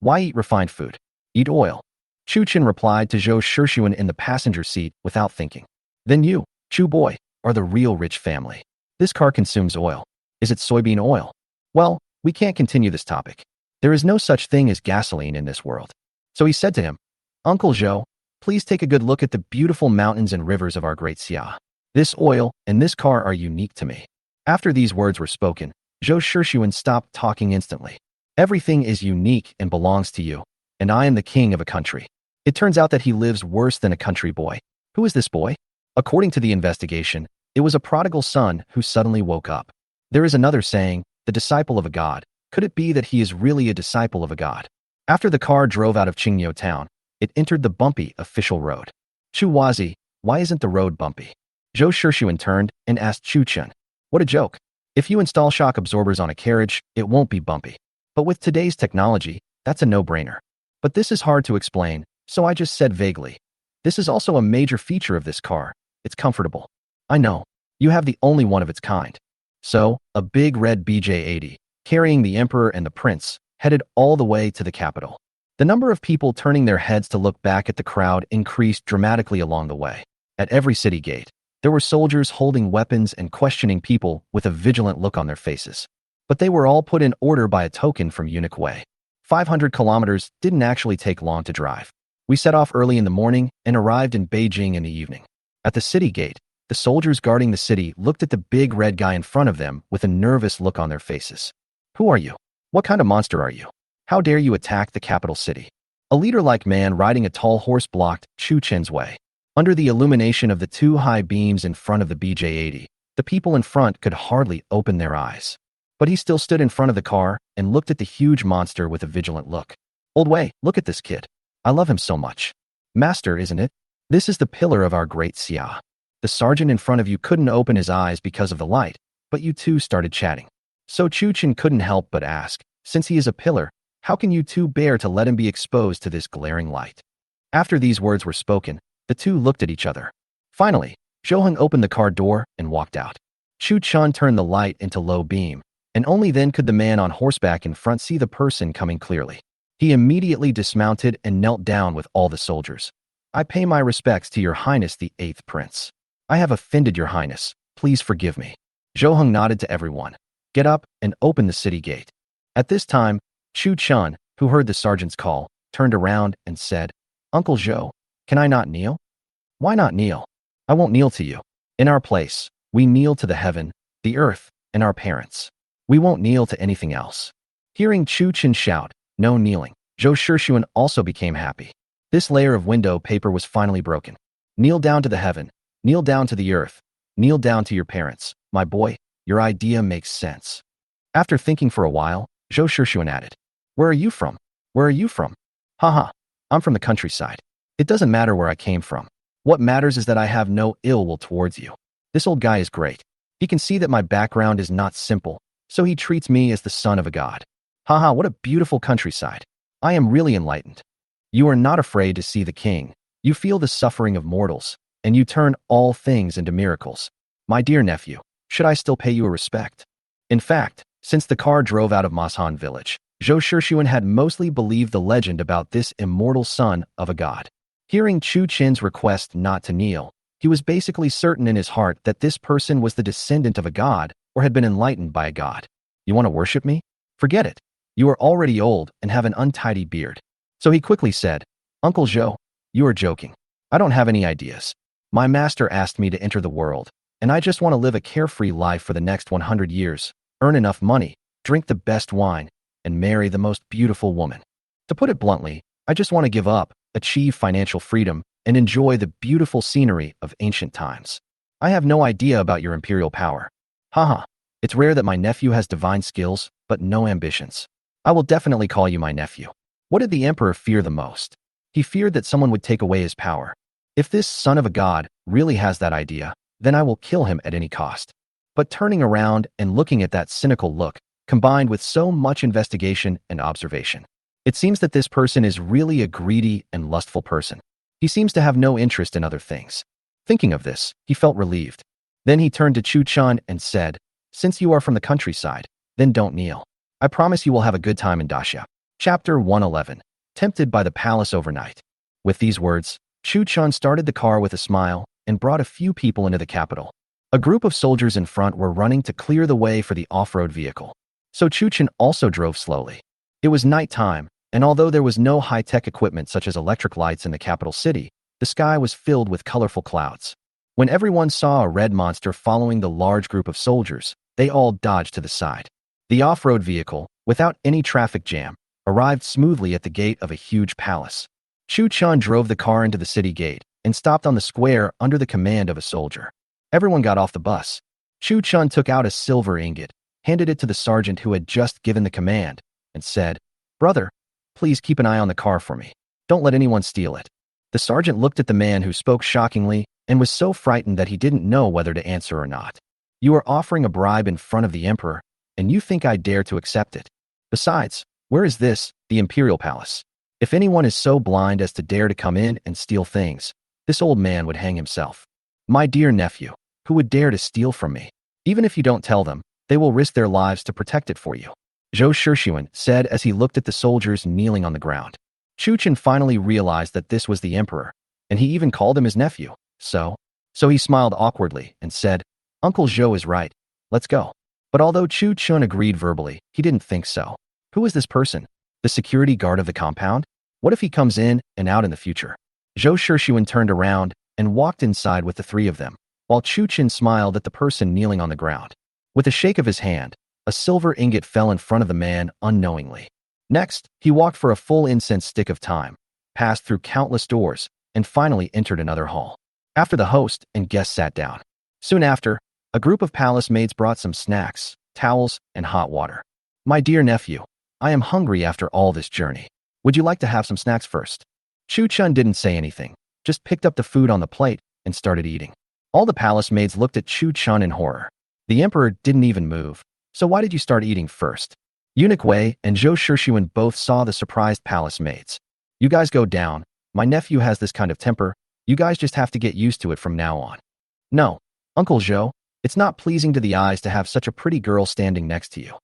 "Why eat refined food? Eat oil." Chu Chen replied to Zhou Shixuan in the passenger seat without thinking. "Then you, Chu boy, are the real rich family. This car consumes oil. Is it soybean oil?" "Well, we can't continue this topic. There is no such thing as gasoline in this world." So he said to him, "Uncle Zhou, please take a good look at the beautiful mountains and rivers of our great Xia. This oil and this car are unique to me." After these words were spoken, Zhou Shixuan stopped talking instantly. "Everything is unique and belongs to you, and I am the king of a country." It turns out that he lives worse than a country boy. Who is this boy? According to the investigation, it was a prodigal son who suddenly woke up. There is another saying, the disciple of a god. Could it be that he is really a disciple of a god? After the car drove out of Qingyo town, it entered the bumpy official road. "Chu Wazi, why isn't the road bumpy?" Zhou Shixuan turned and asked Chu Chen. "What a joke. If you install shock absorbers on a carriage, it won't be bumpy. But with today's technology, that's a no-brainer. But this is hard to explain, so I just said vaguely. This is also a major feature of this car. It's comfortable." "I know. You have the only one of its kind." So, a big red BJ-80, carrying the emperor and the prince, headed all the way to the capital. The number of people turning their heads to look back at the crowd increased dramatically along the way. At every city gate, there were soldiers holding weapons and questioning people with a vigilant look on their faces. But they were all put in order by a token from Eunuch Wei. 500 kilometers didn't actually take long to drive. We set off early in the morning and arrived in Beijing in the evening. At the city gate, the soldiers guarding the city looked at the big red guy in front of them with a nervous look on their faces. "Who are you? What kind of monster are you? How dare you attack the capital city?" A leader-like man riding a tall horse blocked Chu Chen's way. Under the illumination of the two high beams in front of the BJ-80, the people in front could hardly open their eyes. But he still stood in front of the car and looked at the huge monster with a vigilant look. Old Wei, look at this kid. I love him so much. Master, isn't it? This is the pillar of our great Xia. The sergeant in front of you couldn't open his eyes because of the light, but you two started chatting. So Chu Chen couldn't help but ask, since he is a pillar, how can you two bear to let him be exposed to this glaring light? After these words were spoken, the two looked at each other. Finally, Zhou opened the car door and walked out. Chu Chen turned the light into low beam, and only then could the man on horseback in front see the person coming clearly. He immediately dismounted and knelt down with all the soldiers. I pay my respects to your highness the 8th prince. I have offended your highness. Please forgive me. Zhou nodded to everyone. Get up and open the city gate. At this time, Chu Chen, who heard the sergeant's call, turned around and said, Uncle Zhou, can I not kneel? Why not kneel? I won't kneel to you. In our place, we kneel to the heaven, the earth, and our parents. We won't kneel to anything else. Hearing Chu Chen shout, no kneeling, Zhou Shixuan also became happy. This layer of window paper was finally broken. Kneel down to the heaven, kneel down to the earth, kneel down to your parents. My boy, your idea makes sense. After thinking for a while, Zhou Shixuan added, Where are you from? Where are you from? Haha, I'm from the countryside. It doesn't matter where I came from. What matters is that I have no ill will towards you. This old guy is great. He can see that my background is not simple, so he treats me as the son of a god. Haha, what a beautiful countryside. I am really enlightened. You are not afraid to see the king. You feel the suffering of mortals, and you turn all things into miracles. My dear nephew, should I still pay you a respect? In fact, since the car drove out of Mashan village, Zhou Shixuan had mostly believed the legend about this immortal son of a god. Hearing Chu Chen's request not to kneel, he was basically certain in his heart that this person was the descendant of a god or had been enlightened by a god. You want to worship me? Forget it. You are already old and have an untidy beard. So he quickly said, Uncle Zhou, you are joking. I don't have any ideas. My master asked me to enter the world, and I just want to live a carefree life for the next 100 years, earn enough money, drink the best wine, and marry the most beautiful woman. To put it bluntly, I just want to give up, achieve financial freedom, and enjoy the beautiful scenery of ancient times. I have no idea about your imperial power. Haha, it's rare that my nephew has divine skills, but no ambitions. I will definitely call you my nephew. What did the emperor fear the most? He feared that someone would take away his power. If this son of a god really has that idea, then I will kill him at any cost. But turning around and looking at that cynical look, combined with so much investigation and observation, it seems that this person is really a greedy and lustful person. He seems to have no interest in other things. Thinking of this, he felt relieved. Then he turned to Chu Chen and said, Since you are from the countryside, then don't kneel. I promise you will have a good time in Daxia. Chapter 111. Tempted by the palace overnight. With these words, Chu Chen started the car with a smile and brought a few people into the capital. A group of soldiers in front were running to clear the way for the off-road vehicle. So Chu Chen also drove slowly. It was nighttime, and although there was no high-tech equipment such as electric lights in the capital city, the sky was filled with colorful clouds. When everyone saw a red monster following the large group of soldiers, they all dodged to the side. The off-road vehicle, without any traffic jam, arrived smoothly at the gate of a huge palace. Chu Chen drove the car into the city gate and stopped on the square under the command of a soldier. Everyone got off the bus. Chu Chen took out a silver ingot, handed it to the sergeant who had just given the command, and said, Brother, please keep an eye on the car for me. Don't let anyone steal it. The sergeant looked at the man who spoke shockingly and was so frightened that he didn't know whether to answer or not. You are offering a bribe in front of the emperor, and you think I dare to accept it. Besides, where is this, the imperial palace? If anyone is so blind as to dare to come in and steal things, this old man would hang himself. My dear nephew, who would dare to steal from me? Even if you don't tell them, they will risk their lives to protect it for you. Zhou Shixuan said as he looked at the soldiers kneeling on the ground. Chu Chen finally realized that this was the emperor, and he even called him his nephew. So he smiled awkwardly and said, Uncle Zhou is right. Let's go. But although Chu Chen agreed verbally, he didn't think so. Who is this person? The security guard of the compound? What if he comes in and out in the future? Zhou Shixuan turned around and walked inside with the three of them, while Chu Chen smiled at the person kneeling on the ground. With a shake of his hand, a silver ingot fell in front of the man unknowingly. Next, he walked for a full incense stick of time, passed through countless doors, and finally entered another hall. After the host and guests sat down. Soon after, a group of palace maids brought some snacks, towels, and hot water. My dear nephew, I am hungry after all this journey. Would you like to have some snacks first? Chu Chun didn't say anything, just picked up the food on the plate and started eating. All the palace maids looked at Chu Chun in horror. The emperor didn't even move, so why did you start eating first? Eunuch Wei and Zhou Shixuan both saw the surprised palace maids. You guys go down. My nephew has this kind of temper. You guys just have to get used to it from now on. No, Uncle Zhou, it's not pleasing to the eyes to have such a pretty girl standing next to you.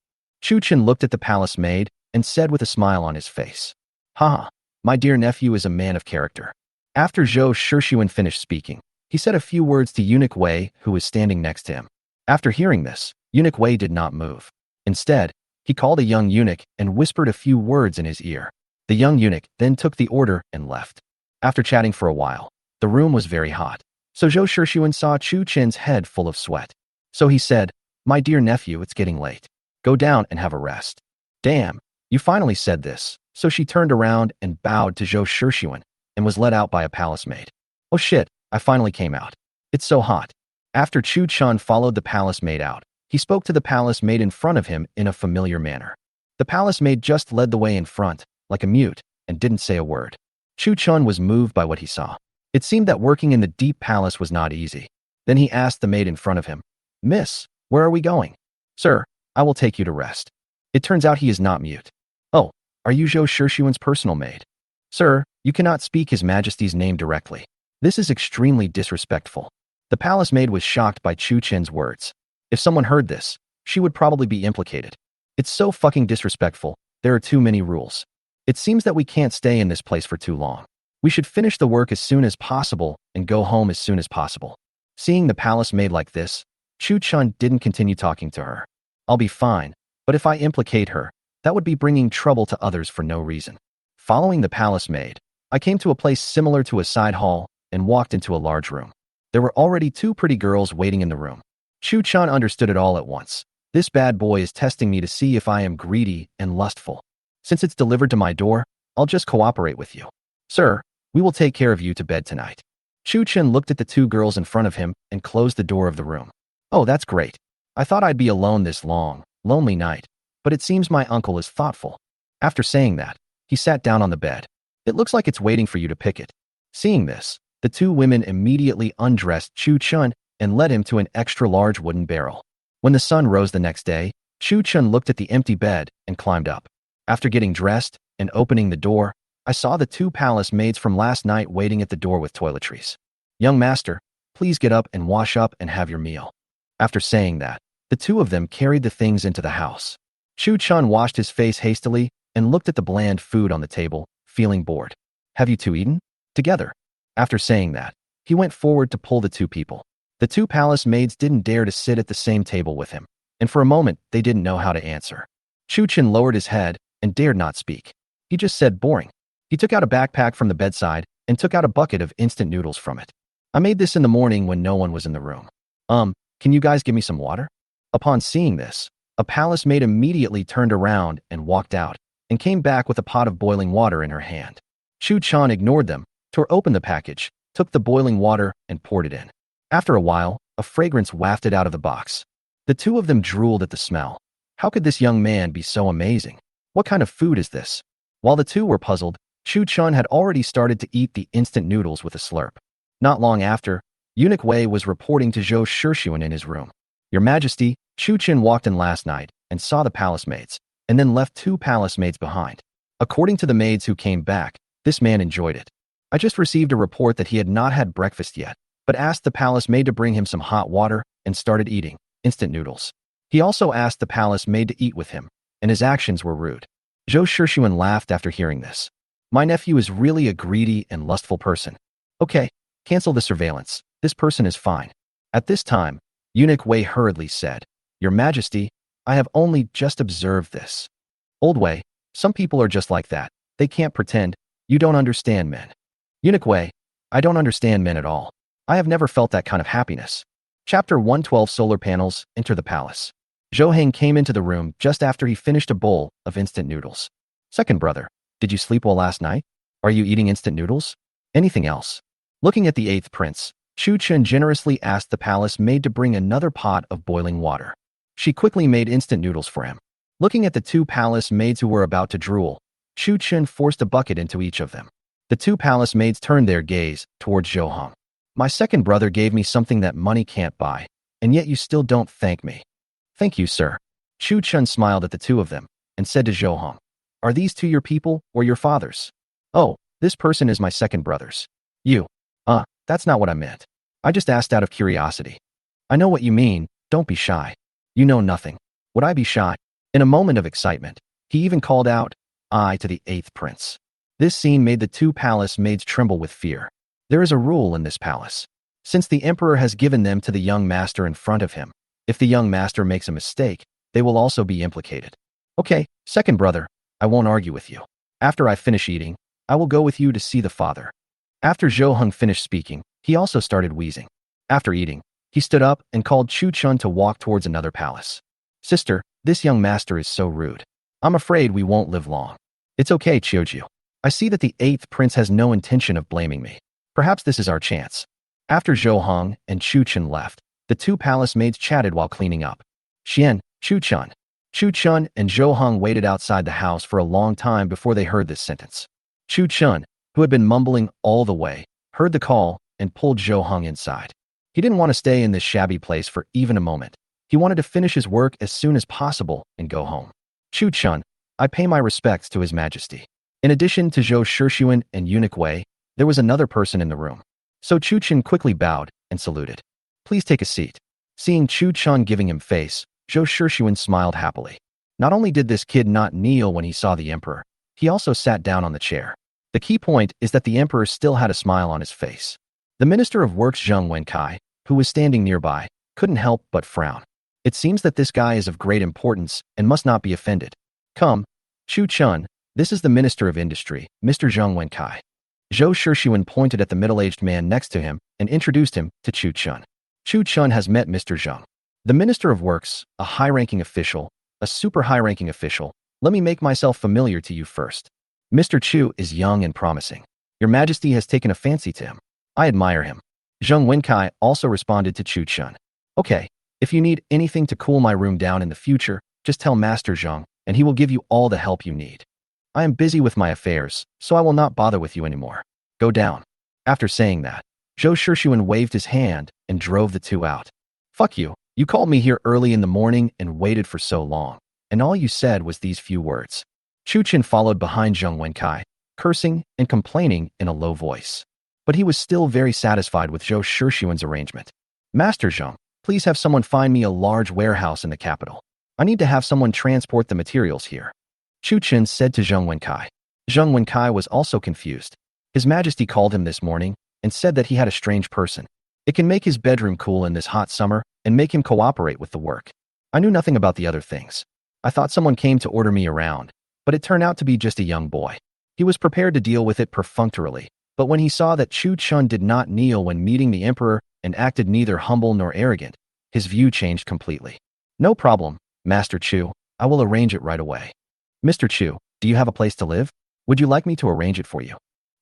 Chu Chun looked at the palace maid and said with a smile on his face. Haha, my dear nephew is a man of character. After Zhou Shixuan finished speaking, he said a few words to Eunuch Wei, who was standing next to him. After hearing this, Eunuch Wei did not move. Instead, he called a young eunuch and whispered a few words in his ear. The young eunuch then took the order and left. After chatting for a while, the room was very hot, so Zhou Shixuan saw Chu Chin's head full of sweat. So he said, My dear nephew, it's getting late. Go down and have a rest. Damn, you finally said this. So she turned around and bowed to Zhou Shixuan and was led out by a palace maid. Oh shit, I finally came out. It's so hot. After Chu Chun followed the palace maid out, he spoke to the palace maid in front of him in a familiar manner. The palace maid just led the way in front, like a mute, and didn't say a word. Chu Chun was moved by what he saw. It seemed that working in the deep palace was not easy. Then he asked the maid in front of him, Miss, where are we going? Sir, I will take you to rest. It turns out he is not mute. Oh, are you Zhou Shixuan's personal maid? Sir, you cannot speak His Majesty's name directly. This is extremely disrespectful. The palace maid was shocked by Chu Chin's words. If someone heard this, she would probably be implicated. It's so fucking disrespectful. There are too many rules. It seems that we can't stay in this place for too long. We should finish the work as soon as possible and go home as soon as possible. Seeing the palace maid like this, Chu Chun didn't continue talking to her. I'll be fine, but if I implicate her, that would be bringing trouble to others for no reason. Following the palace maid, I came to a place similar to a side hall and walked into a large room. There were already two pretty girls waiting in the room. Chu Chun understood it all at once. This bad boy is testing me to see if I am greedy and lustful. Since it's delivered to my door, I'll just cooperate with you. Sir, we will take care of you to bed tonight. Chu Chun looked at the two girls in front of him and closed the door of the room. Oh, that's great. I thought I'd be alone this long, lonely night, but it seems my uncle is thoughtful. After saying that, he sat down on the bed. It looks like it's waiting for you to pick it. Seeing this, the two women immediately undressed Chu Chun and led him to an extra-large wooden barrel. When the sun rose the next day, Chu Chun looked at the empty bed and climbed up. After getting dressed and opening the door, I saw the two palace maids from last night waiting at the door with toiletries. Young master, please get up and wash up and have your meal. After saying that, the two of them carried the things into the house. Chu Chun washed his face hastily and looked at the bland food on the table, feeling bored. Have you two eaten? Together. After saying that, he went forward to pull the two people. The two palace maids didn't dare to sit at the same table with him, and for a moment they didn't know how to answer. Chu Chun lowered his head and dared not speak. He just said boring. He took out a backpack from the bedside and took out a bucket of instant noodles from it. I made this in the morning when no one was in the room. Can you guys give me some water? Upon seeing this, a palace maid immediately turned around and walked out and came back with a pot of boiling water in her hand. Chu Chun ignored them, tore open the package, took the boiling water and poured it in. After a while, a fragrance wafted out of the box. The two of them drooled at the smell. How could this young man be so amazing? What kind of food is this? While the two were puzzled, Chu Chun had already started to eat the instant noodles with a slurp. Not long after, Eunuch Wei was reporting to Zhou Shixuan in his room. Your Majesty, Chu Chun walked in last night and saw the palace maids, and then left two palace maids behind. According to the maids who came back, this man enjoyed it. I just received a report that he had not had breakfast yet, but asked the palace maid to bring him some hot water and started eating instant noodles. He also asked the palace maid to eat with him, and his actions were rude. Zhou Shixuan laughed after hearing this. My nephew is really a greedy and lustful person. Okay, cancel the surveillance. This person is fine. At this time, Eunuch Wei hurriedly said, Your Majesty, I have only just observed this. Old Wei, some people are just like that. They can't pretend. You don't understand men. Eunuch Wei, I don't understand men at all. I have never felt that kind of happiness. Chapter 112 Solar Panels Enter the Palace. Zhou Heng came into the room just after he finished a bowl of instant noodles. Second brother, did you sleep well last night? Are you eating instant noodles? Anything else? Looking at the eighth prince, Chu Chun generously asked the palace maid to bring another pot of boiling water. She quickly made instant noodles for him. Looking at the two palace maids who were about to drool, Chu Chun forced a bucket into each of them. The two palace maids turned their gaze towards Zhou Hong. My second brother gave me something that money can't buy, and yet you still don't thank me. Thank you, sir. Chu Chun smiled at the two of them and said to Zhou Hong, are these two your people or your fathers? Oh, this person is my second brother's. You. That's not what I meant. I just asked out of curiosity. I know what you mean, don't be shy. You know nothing. Would I be shy? In a moment of excitement, he even called out, I to the eighth prince. This scene made the two palace maids tremble with fear. There is a rule in this palace. Since the emperor has given them to the young master in front of him, if the young master makes a mistake, they will also be implicated. Okay, second brother, I won't argue with you. After I finish eating, I will go with you to see the father. After Zhou Hong finished speaking, he also started wheezing. After eating, he stood up and called Chu Chun to walk towards another palace. Sister, this young master is so rude. I'm afraid we won't live long. It's okay, Chiujiu. I see that the eighth prince has no intention of blaming me. Perhaps this is our chance. After Zhou Hong and Chu Chun left, the two palace maids chatted while cleaning up. Xian, Chu Chun. Chu Chun and Zhou Hong waited outside the house for a long time before they heard this sentence. Chu Chun, who had been mumbling all the way, heard the call and pulled Zhou Hong inside. He didn't want to stay in this shabby place for even a moment. He wanted to finish his work as soon as possible and go home. Chu Chun, I pay my respects to His Majesty. In addition to Zhou Shixuan and Eunuch Wei, there was another person in the room. So Chu Chun quickly bowed and saluted. Please take a seat. Seeing Chu Chun giving him face, Zhou Shixuan smiled happily. Not only did this kid not kneel when he saw the emperor, he also sat down on the chair. The key point is that the emperor still had a smile on his face. The Minister of Works Zheng Wenkai, who was standing nearby, couldn't help but frown. It seems that this guy is of great importance and must not be offended. Come, Chu Chun, this is the Minister of Industry, Mr. Zheng Wenkai. Zhou Shixuan pointed at the middle-aged man next to him and introduced him to Chu Chun. Chu Chun has met Mr. Zheng. The Minister of Works, a high-ranking official, a super high-ranking official. Let me make myself familiar to you first. Mr. Chu is young and promising. Your Majesty has taken a fancy to him. I admire him. Zheng Wenkai also responded to Chu Chun. Okay, if you need anything to cool my room down in the future, just tell Master Zheng, and he will give you all the help you need. I am busy with my affairs, so I will not bother with you anymore. Go down. After saying that, Zhou Shixuan waved his hand and drove the two out. Fuck you. You called me here early in the morning and waited for so long, and all you said was these few words. Chu Chun followed behind Zheng Wenkai, cursing and complaining in a low voice. But he was still very satisfied with Zhou Shixuan's arrangement. Master Zheng, please have someone find me a large warehouse in the capital. I need to have someone transport the materials here. Chu Chun said to Zheng Wenkai. Zheng Wenkai was also confused. His Majesty called him this morning and said that he had a strange person. It can make his bedroom cool in this hot summer and make him cooperate with the work. I knew nothing about the other things. I thought someone came to order me around, but it turned out to be just a young boy. He was prepared to deal with it perfunctorily, but when he saw that Chu Chun did not kneel when meeting the emperor and acted neither humble nor arrogant, his view changed completely. No problem, Master Chu, I will arrange it right away. Mr. Chu, do you have a place to live? Would you like me to arrange it for you?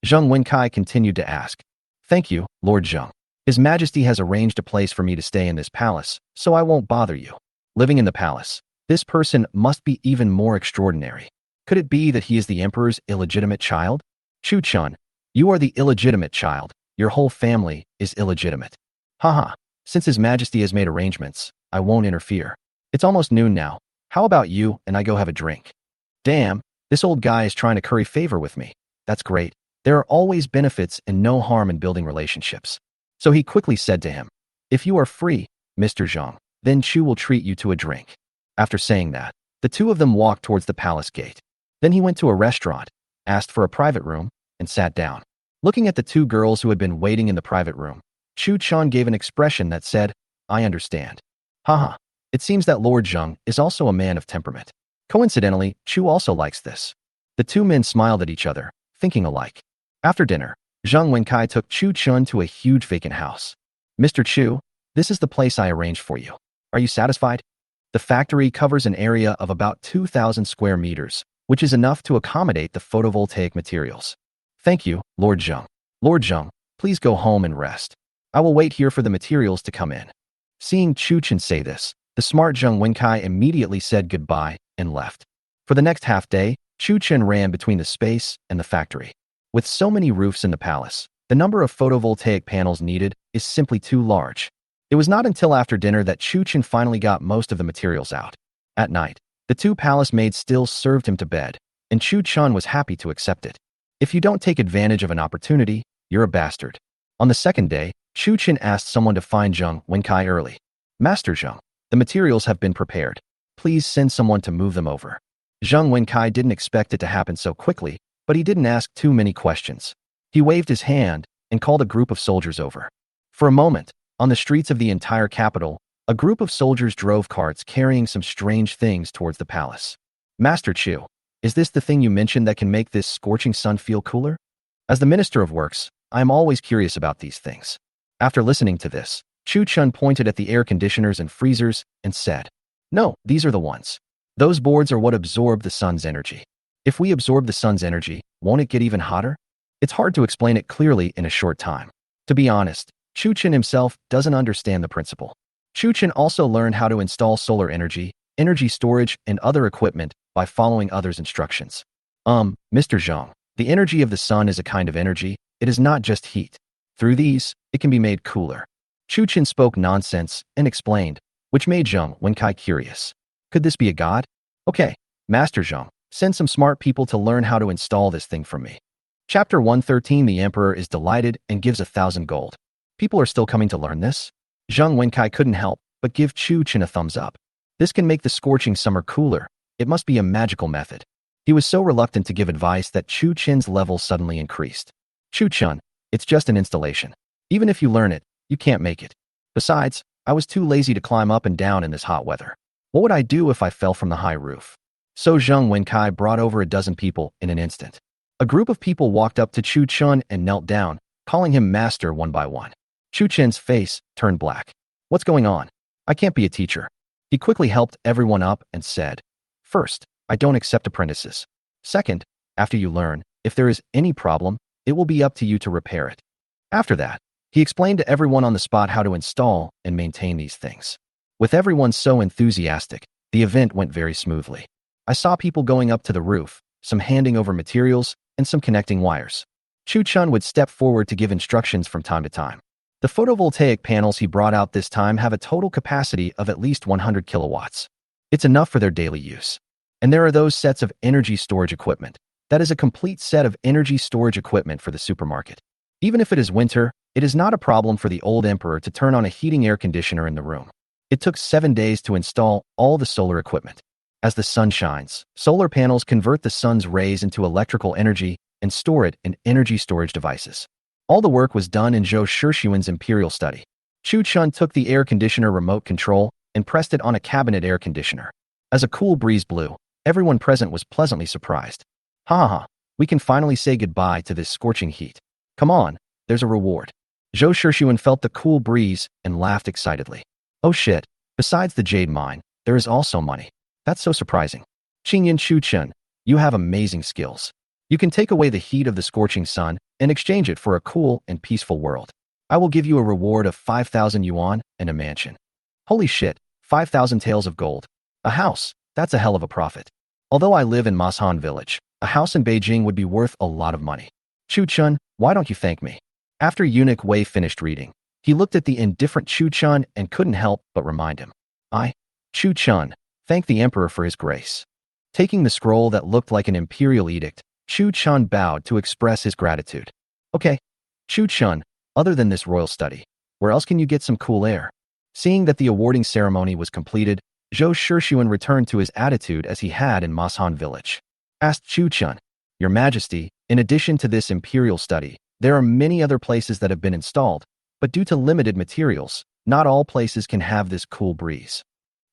Zheng Wenkai continued to ask. Thank you, Lord Zheng. His Majesty has arranged a place for me to stay in this palace, so I won't bother you. Living in the palace, this person must be even more extraordinary. Could it be that he is the emperor's illegitimate child? Chu Chun, you are the illegitimate child. Your whole family is illegitimate. Haha, since His Majesty has made arrangements, I won't interfere. It's almost noon now. How about you and I go have a drink? Damn, this old guy is trying to curry favor with me. That's great. There are always benefits and no harm in building relationships. So he quickly said to him, if you are free, Mr. Zheng, then Chu will treat you to a drink. After saying that, the two of them walked towards the palace gate. Then he went to a restaurant, asked for a private room, and sat down. Looking at the two girls who had been waiting in the private room, Chu Chun gave an expression that said, I understand. Haha, it seems that Lord Zheng is also a man of temperament. Coincidentally, Chu also likes this. The two men smiled at each other, thinking alike. After dinner, Zheng Wenkai took Chu Chun to a huge vacant house. Mr. Chu, this is the place I arranged for you. Are you satisfied? The factory covers an area of about 2,000 square meters, which is enough to accommodate the photovoltaic materials. Thank you, Lord Zheng. Lord Zheng, please go home and rest. I will wait here for the materials to come in. Seeing Chu Chen say this, the smart Zheng Wenkai immediately said goodbye and left. For the next half day, Chu Chen ran between the space and the factory. With so many roofs in the palace, the number of photovoltaic panels needed is simply too large. It was not until after dinner that Chu Chen finally got most of the materials out. At night, the two palace maids still served him to bed, and Chu Chen was happy to accept it. If you don't take advantage of an opportunity, you're a bastard. On the second day, Chu Chen asked someone to find Zheng Wenkai early. Master Zheng, the materials have been prepared. Please send someone to move them over. Zheng Wenkai didn't expect it to happen so quickly, but he didn't ask too many questions. He waved his hand and called a group of soldiers over. For a moment, on the streets of the entire capital, a group of soldiers drove carts carrying some strange things towards the palace. Master Chu, is this the thing you mentioned that can make this scorching sun feel cooler? As the Minister of Works, I am always curious about these things. After listening to this, Chu Chen pointed at the air conditioners and freezers and said, "No, these are the ones. Those boards are what absorb the sun's energy. If we absorb the sun's energy, won't it get even hotter?" It's hard to explain it clearly in a short time. To be honest, Chu Chen himself doesn't understand the principle. Chu Chen also learned how to install solar energy, energy storage, and other equipment by following others' instructions. Mr. Zhang, the energy of the sun is a kind of energy. It is not just heat. Through these, it can be made cooler. Chu Chen spoke nonsense and explained, which made Zheng Wenkai curious. Could this be a god? Okay, Master Zheng, send some smart people to learn how to install this thing for me. Chapter 113. The Emperor is delighted and gives 1,000 gold. People are still coming to learn this? Zheng Wenkai couldn't help but give Chu Chen a thumbs up. This can make the scorching summer cooler. It must be a magical method. He was so reluctant to give advice that Chu Chen's level suddenly increased. Chu Chen, it's just an installation. Even if you learn it, you can't make it. Besides, I was too lazy to climb up and down in this hot weather. What would I do if I fell from the high roof? So Zheng Wenkai brought over a dozen people in an instant. A group of people walked up to Chu Chen and knelt down, calling him master one by one. Chu Chen's face turned black. What's going on? I can't be a teacher. He quickly helped everyone up and said, "First, I don't accept apprentices. Second, after you learn, if there is any problem, it will be up to you to repair it." After that, he explained to everyone on the spot how to install and maintain these things. With everyone so enthusiastic, the event went very smoothly. I saw people going up to the roof, some handing over materials, and some connecting wires. Chu Chen would step forward to give instructions from time to time. The photovoltaic panels he brought out this time have a total capacity of at least 100 kilowatts. It's enough for their daily use. And there are those sets of energy storage equipment. That is a complete set of energy storage equipment for the supermarket. Even if it is winter, it is not a problem for the old emperor to turn on a heating air conditioner in the room. It took 7 days to install all the solar equipment. As the sun shines, solar panels convert the sun's rays into electrical energy and store it in energy storage devices. All the work was done in Zhou Shishiyuan's imperial study. Chu Chen took the air conditioner remote control and pressed it on a cabinet air conditioner. As a cool breeze blew, everyone present was pleasantly surprised. Ha ha, we can finally say goodbye to this scorching heat. Come on, there's a reward. Zhou Shishiyuan felt the cool breeze and laughed excitedly. Oh shit, besides the jade mine, there is also money. That's so surprising. Qingyan Chu Chen, you have amazing skills. You can take away the heat of the scorching sun and exchange it for a cool and peaceful world. I will give you a reward of 5,000 yuan and a mansion. Holy shit, 5,000 taels of gold. A house, that's a hell of a profit. Although I live in Mashan village, a house in Beijing would be worth a lot of money. Chu Chen, why don't you thank me? After Eunuch Wei finished reading, he looked at the indifferent Chu Chen and couldn't help but remind him. Chu Chen, thank the emperor for his grace. Taking the scroll that looked like an imperial edict, Chu Chen bowed to express his gratitude. Okay, Chu Chen, other than this royal study, where else can you get some cool air? Seeing that the awarding ceremony was completed, Zhou Shishiyuan returned to his attitude as he had in Mashan village. Asked Chu Chen, Your Majesty, in addition to this imperial study, there are many other places that have been installed, but due to limited materials, not all places can have this cool breeze.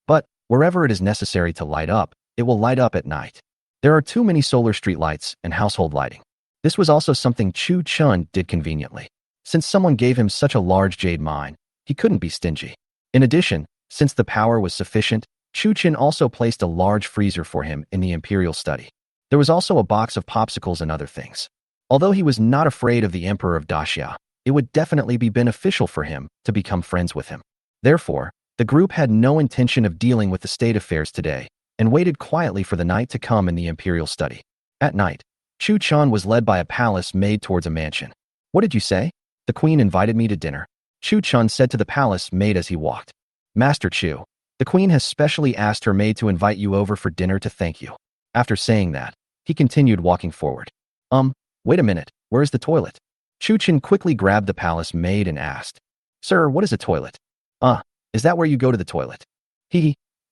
But wherever it is necessary to light up, it will light up at night. There are too many solar streetlights and household lighting. This was also something Chu Chen did conveniently. Since someone gave him such a large jade mine, he couldn't be stingy. In addition, since the power was sufficient, Chu Chen also placed a large freezer for him in the imperial study. There was also a box of popsicles and other things. Although he was not afraid of the Emperor of Daxia, it would definitely be beneficial for him to become friends with him. Therefore, the group had no intention of dealing with the state affairs today and waited quietly for the night to come in the imperial study. At night, Chu Chun was led by a palace maid towards a mansion. What did you say? The queen invited me to dinner. Chu Chun said to the palace maid as he walked. Master Chu, the queen has specially asked her maid to invite you over for dinner to thank you. After saying that, he continued walking forward. Wait a minute, where is the toilet? Chu Chun quickly grabbed the palace maid and asked. Sir, what is a toilet? Is that where you go to the toilet?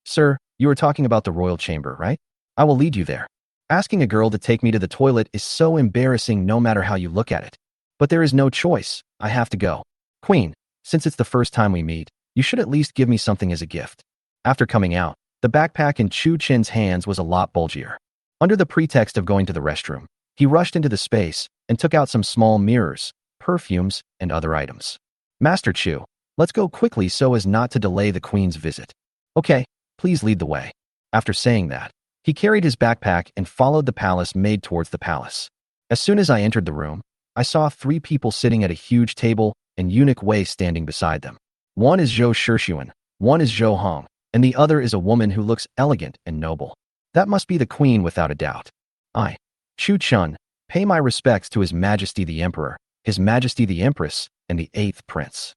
Sir, you are talking about the royal chamber, right? I will lead you there. Asking a girl to take me to the toilet is so embarrassing no matter how you look at it. But there is no choice, I have to go. Queen, since it's the first time we meet, you should at least give me something as a gift. After coming out, the backpack in Chu Chin's hands was a lot bulgier. Under the pretext of going to the restroom, he rushed into the space and took out some small mirrors, perfumes, and other items. Master Chu, let's go quickly so as not to delay the queen's visit. Okay, please lead the way. After saying that, he carried his backpack and followed the palace maid towards the palace. As soon as I entered the room, I saw 3 people sitting at a huge table and eunuch Wei standing beside them. One is Zhou Shixuan, one is Zhou Hong, and the other is a woman who looks elegant and noble. That must be the queen without a doubt. I, Chu Chun, pay my respects to His Majesty the Emperor, His Majesty the Empress, and the 8th Prince.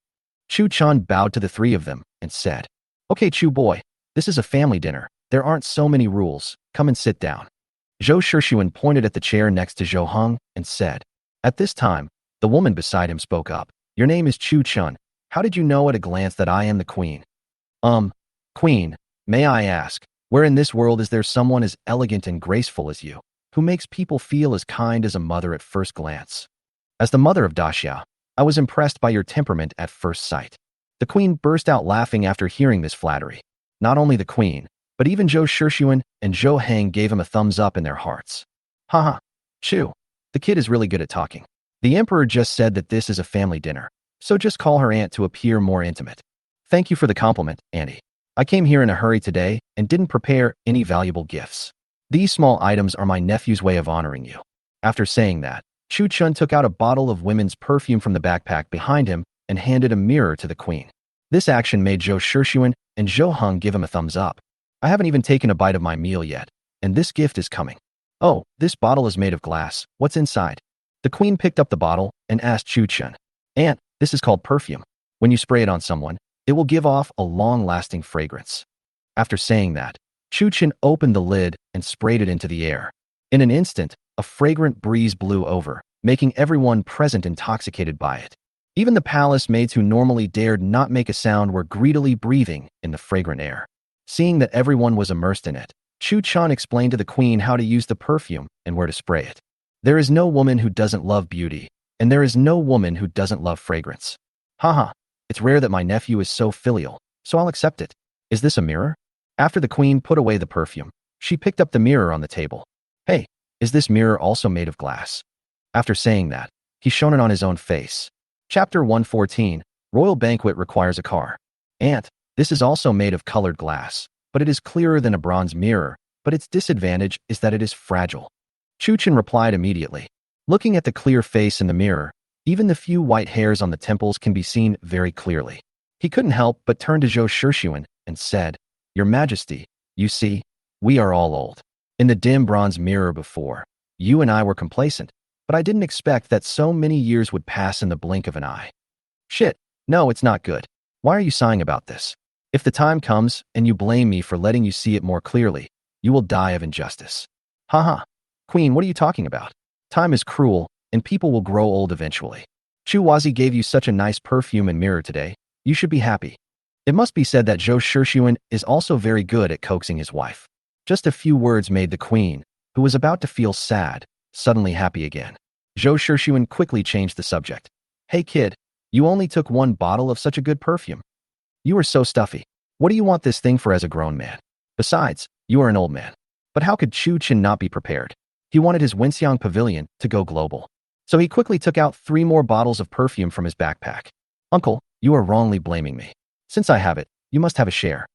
Chu Chun bowed to the 3 of them and said, Okay, Chu boy, this is a family dinner. There aren't so many rules. Come and sit down. Zhou Shixuan pointed at the chair next to Zhou Hong and said. At this time, the woman beside him spoke up. Your name is Chu Chun. How did you know at a glance that I am the queen? Queen, may I ask, where in this world is there someone as elegant and graceful as you, who makes people feel as kind as a mother at first glance? As the mother of Daxia, I was impressed by your temperament at first sight. The queen burst out laughing after hearing this flattery. Not only the queen, but even Zhou Shixuan and Zhou Heng gave him a thumbs up in their hearts. Haha, Chu, the kid is really good at talking. The emperor just said that this is a family dinner, so just call her aunt to appear more intimate. Thank you for the compliment, Auntie. I came here in a hurry today and didn't prepare any valuable gifts. These small items are my nephew's way of honoring you. After saying that, Chu Chun took out a bottle of women's perfume from the backpack behind him and handed a mirror to the queen. This action made Zhou Shixuan and Zhou Heng give him a thumbs up. I haven't even taken a bite of my meal yet, and this gift is coming. Oh, this bottle is made of glass. What's inside? The queen picked up the bottle and asked Chu Chun. Aunt, this is called perfume. When you spray it on someone, it will give off a long-lasting fragrance. After saying that, Chu Chun opened the lid and sprayed it into the air. In an instant, a fragrant breeze blew over, making everyone present intoxicated by it. Even the palace maids who normally dared not make a sound were greedily breathing in the fragrant air. Seeing that everyone was immersed in it, Chu Chun explained to the queen how to use the perfume and where to spray it. There is no woman who doesn't love beauty, and there is no woman who doesn't love fragrance. Haha, it's rare that my nephew is so filial, so I'll accept it. Is this a mirror? After the queen put away the perfume, she picked up the mirror on the table. Hey, is this mirror also made of glass? After saying that, he shone it on his own face. Chapter 114, Royal Banquet requires a car. Aunt, this is also made of colored glass, but it is clearer than a bronze mirror, but its disadvantage is that it is fragile. Chu Chun replied immediately. Looking at the clear face in the mirror, even the few white hairs on the temples can be seen very clearly. He couldn't help but turn to Zhou Shixuan and said, Your Majesty, you see, we are all old. In the dim bronze mirror before, you and I were complacent, but I didn't expect that so many years would pass in the blink of an eye. Shit, no, it's not good. Why are you sighing about this? If the time comes and you blame me for letting you see it more clearly, you will die of injustice. Haha. Queen, what are you talking about? Time is cruel, and people will grow old eventually. Chu Wazi gave you such a nice perfume and mirror today. You should be happy. It must be said that Zhou Shixuan is also very good at coaxing his wife. Just a few words made the queen, who was about to feel sad, suddenly happy again. Zhou Shixuan quickly changed the subject. Hey kid, you only took 1 bottle of such a good perfume. You are so stuffy. What do you want this thing for as a grown man? Besides, you are an old man. But how could Chu Chun not be prepared? He wanted his Wenxiang pavilion to go global. So he quickly took out 3 more bottles of perfume from his backpack. Uncle, you are wrongly blaming me. Since I have it, you must have a share.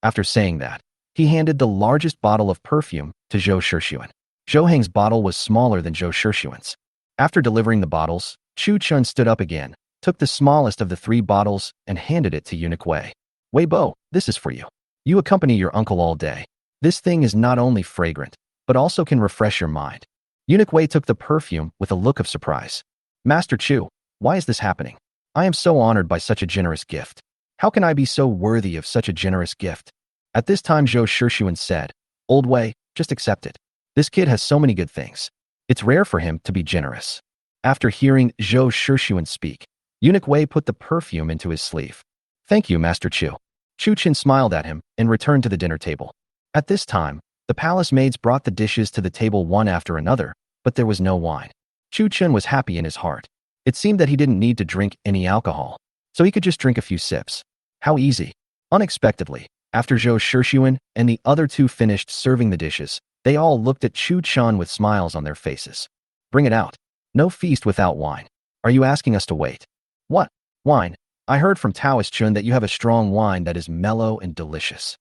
After saying that, he handed the largest bottle of perfume to Zhou Shixuan. Zhou Heng's bottle was smaller than Zhou Shushuan's. After delivering the bottles, Chu Chun stood up again, took the smallest of the 3 bottles, and handed it to Eunuch Wei. Wei Bo, this is for you. You accompany your uncle all day. This thing is not only fragrant, but also can refresh your mind. Eunuch Wei took the perfume with a look of surprise. Master Chu, why is this happening? I am so honored by such a generous gift. How can I be so worthy of such a generous gift? At this time Zhou Shushuan said, Old Wei, just accept it. This kid has so many good things. It's rare for him to be generous. After hearing Zhou Shushuan speak, Eunuch Wei put the perfume into his sleeve. Thank you, Master Chu. Chu Qin smiled at him and returned to the dinner table. At this time, the palace maids brought the dishes to the table one after another, but there was no wine. Chu Qin was happy in his heart. It seemed that he didn't need to drink any alcohol, so he could just drink a few sips. How easy. Unexpectedly, after Zhou Shushuan and the other 2 finished serving the dishes, they all looked at Chu Chan with smiles on their faces. Bring it out. No feast without wine. Are you asking us to wait? What? Wine? I heard from Taoist Chun that you have a strong wine that is mellow and delicious.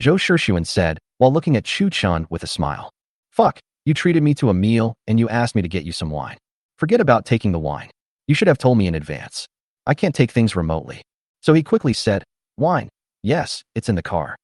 Zhou Shushuan said, while looking at Chu Chan with a smile. Fuck, you treated me to a meal and you asked me to get you some wine. Forget about taking the wine. You should have told me in advance. I can't take things remotely. So he quickly said, Wine? Yes, it's in the car.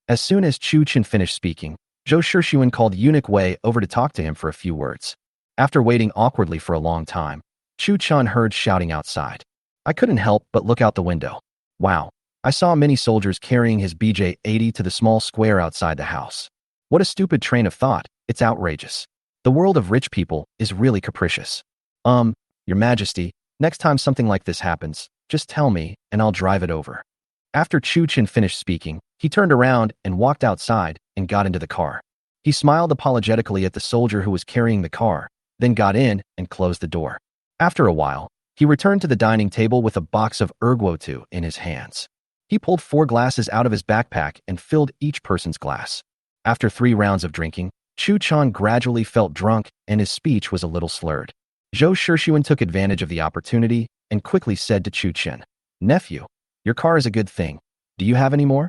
As soon as Chu Chin finished speaking, Zhou Shushuan called Eunuch Wei over to talk to him for a few words. After waiting awkwardly for a long time, Chu Chan heard shouting outside. I couldn't help but look out the window. Wow, I saw many soldiers carrying his BJ-80 to the small square outside the house. What a stupid train of thought, it's outrageous. The world of rich people is really capricious. Your Majesty, next time something like this happens, just tell me and I'll drive it over. After Chu Chin finished speaking, he turned around and walked outside and got into the car. He smiled apologetically at the soldier who was carrying the car, then got in and closed the door. After a while, he returned to the dining table with a box of erguotu in his hands. He pulled 4 glasses out of his backpack and filled each person's glass. After 3 rounds of drinking, Chu Chan gradually felt drunk and his speech was a little slurred. Zhou Shushuan took advantage of the opportunity and quickly said to Chu Chin, Nephew, your car is a good thing. Do you have any more?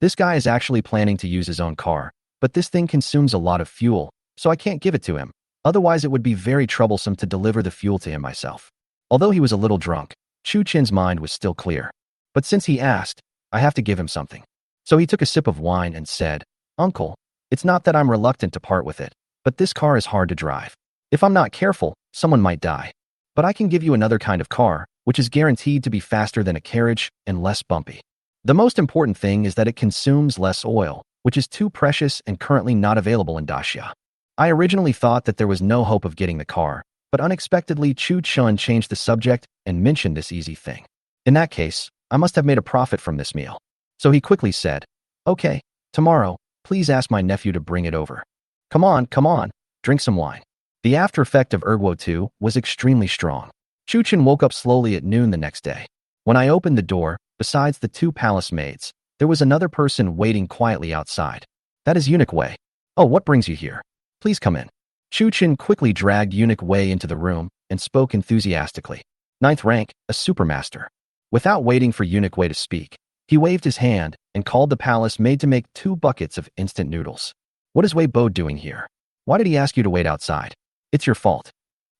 This guy is actually planning to use his own car, but this thing consumes a lot of fuel, so I can't give it to him. Otherwise it would be very troublesome to deliver the fuel to him myself. Although he was a little drunk, Chu Chin's mind was still clear. But since he asked, I have to give him something. So he took a sip of wine and said, Uncle, it's not that I'm reluctant to part with it, but this car is hard to drive. If I'm not careful, someone might die. But I can give you another kind of car, which is guaranteed to be faster than a carriage and less bumpy. The most important thing is that it consumes less oil, which is too precious and currently not available in Daxia. I originally thought that there was no hope of getting the car, but unexpectedly Chu Chun changed the subject and mentioned this easy thing. In that case, I must have made a profit from this meal. So he quickly said, Okay, tomorrow, please ask my nephew to bring it over. Come on, drink some wine. The after effect of erguotu was extremely strong. Chu Chin woke up slowly at noon the next day. When I opened the door, besides the 2 palace maids, there was another person waiting quietly outside. That is Eunuch Wei. Oh, what brings you here? Please come in. Chu Chin quickly dragged Eunuch Wei into the room and spoke enthusiastically. 9th rank, a supermaster. Without waiting for Eunuch Wei to speak, he waved his hand and called the palace maid to make 2 buckets of instant noodles. What is Wei Bo doing here? Why did he ask you to wait outside? It's your fault.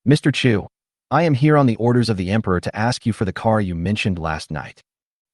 Mr. Chu, I am here on the orders of the emperor to ask you for the car you mentioned last night.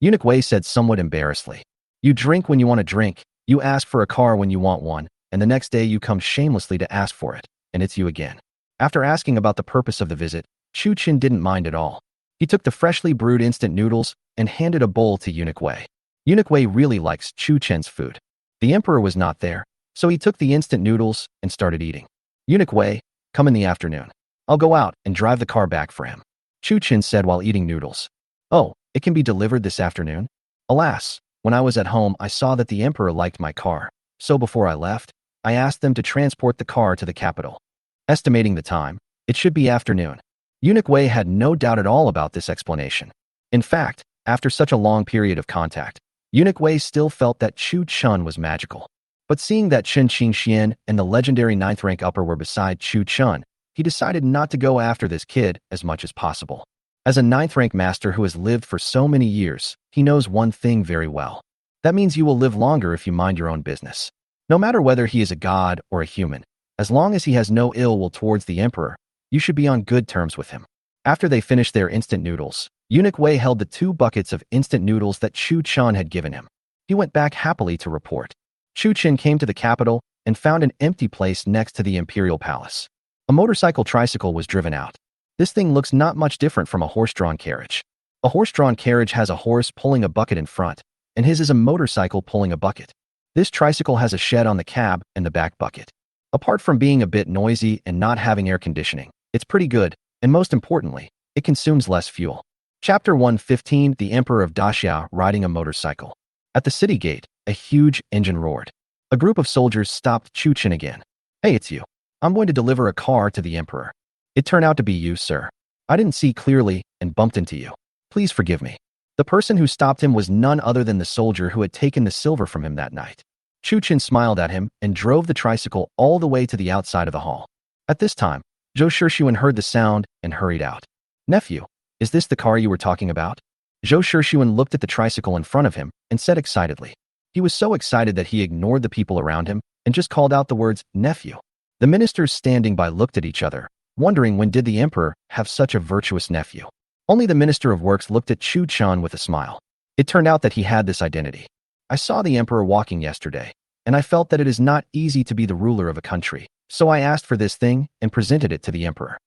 Eunuch Wei said somewhat embarrassedly. You drink when you want to drink, you ask for a car when you want one, and the next day you come shamelessly to ask for it, and it's you again. After asking about the purpose of the visit, Chu Chin didn't mind at all. He took the freshly brewed instant noodles and handed a bowl to Eunuch Wei. Eunuch Wei really likes Chu Chin's food. The emperor was not there, so he took the instant noodles and started eating. Eunuch Wei, come in the afternoon. I'll go out and drive the car back for him. Chu Chin said while eating noodles. Oh, it can be delivered this afternoon? Alas, when I was at home I saw that the emperor liked my car, so before I left, I asked them to transport the car to the capital. Estimating the time, it should be afternoon. Eunuch Wei had no doubt at all about this explanation. In fact, after such a long period of contact, Eunuch Wei still felt that Chu Chun was magical. But seeing that Chen Qingxian and the legendary 9th rank upper were beside Chu Chun, he decided not to go after this kid as much as possible. As a 9th rank master who has lived for so many years, he knows one thing very well. That means you will live longer if you mind your own business. No matter whether he is a god or a human, As long as he has no ill will towards the emperor, you should be on good terms with him. After they finished their instant noodles, Eunuch Wei held the 2 buckets of instant noodles that Chu Chen had given him. He went back happily to report. Chu Chen came to the capital and found an empty place next to the imperial palace. A motorcycle tricycle was driven out. This thing looks not much different from a horse-drawn carriage. A horse-drawn carriage has a horse pulling a bucket in front, and his is a motorcycle pulling a bucket. This tricycle has a shed on the cab and the back bucket. Apart from being a bit noisy and not having air conditioning, it's pretty good, and most importantly, it consumes less fuel. Chapter 115, The Emperor of Daxia riding a motorcycle. At the city gate, a huge engine roared. A group of soldiers stopped Chu Chen again. Hey, it's you. I'm going to deliver a car to the emperor. It turned out to be you, sir. I didn't see clearly and bumped into you. Please forgive me. The person who stopped him was none other than the soldier who had taken the silver from him that night. Chu Chen smiled at him and drove the tricycle all the way to the outside of the hall. At this time, Zhou Shixuan heard the sound and hurried out. Nephew, is this the car you were talking about? Zhou Shixuan looked at the tricycle in front of him and said excitedly. He was so excited that he ignored the people around him and just called out the words, nephew. The ministers standing by looked at each other, wondering when did the emperor have such a virtuous nephew. Only the Minister of Works looked at Chu Chen with a smile. It turned out that he had this identity. I saw the emperor walking yesterday, and I felt that it is not easy to be the ruler of a country, so I asked for this thing and presented it to the emperor.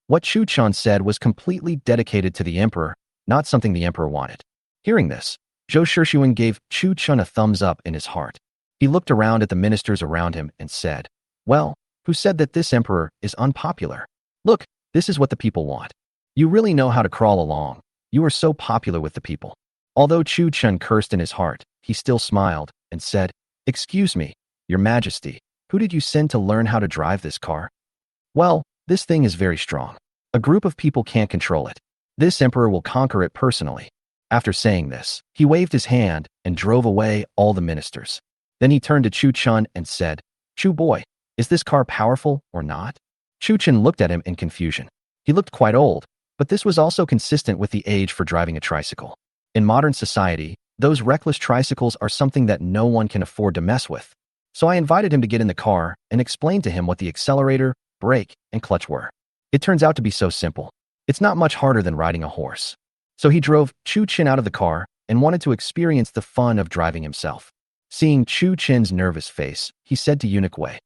What Chu Chen said was completely dedicated to the emperor, not something the emperor wanted. Hearing this, Zhou Shixuan gave Chu Chen a thumbs up in his heart. He looked around at the ministers around him and said, well, who said that this emperor is unpopular? Look, this is what the people want. You really know how to crawl along. You are so popular with the people. Although Chu Chen cursed in his heart, he still smiled and said, excuse me, your majesty, who did you send to learn how to drive this car? Well, this thing is very strong. A group of people can't control it. This emperor will conquer it personally. After saying this, he waved his hand and drove away all the ministers. Then he turned to Chu Chen and said, Chu boy, is this car powerful or not? Chu Chen looked at him in confusion. He looked quite old, but this was also consistent with the age for driving a tricycle. In modern society, those reckless tricycles are something that no one can afford to mess with. So I invited him to get in the car and explained to him what the accelerator, brake, and clutch were. It turns out to be so simple. It's not much harder than riding a horse. So he drove Chu Chen out of the car and wanted to experience the fun of driving himself. Seeing Chu Chen's nervous face, he said to Eunuch Wei,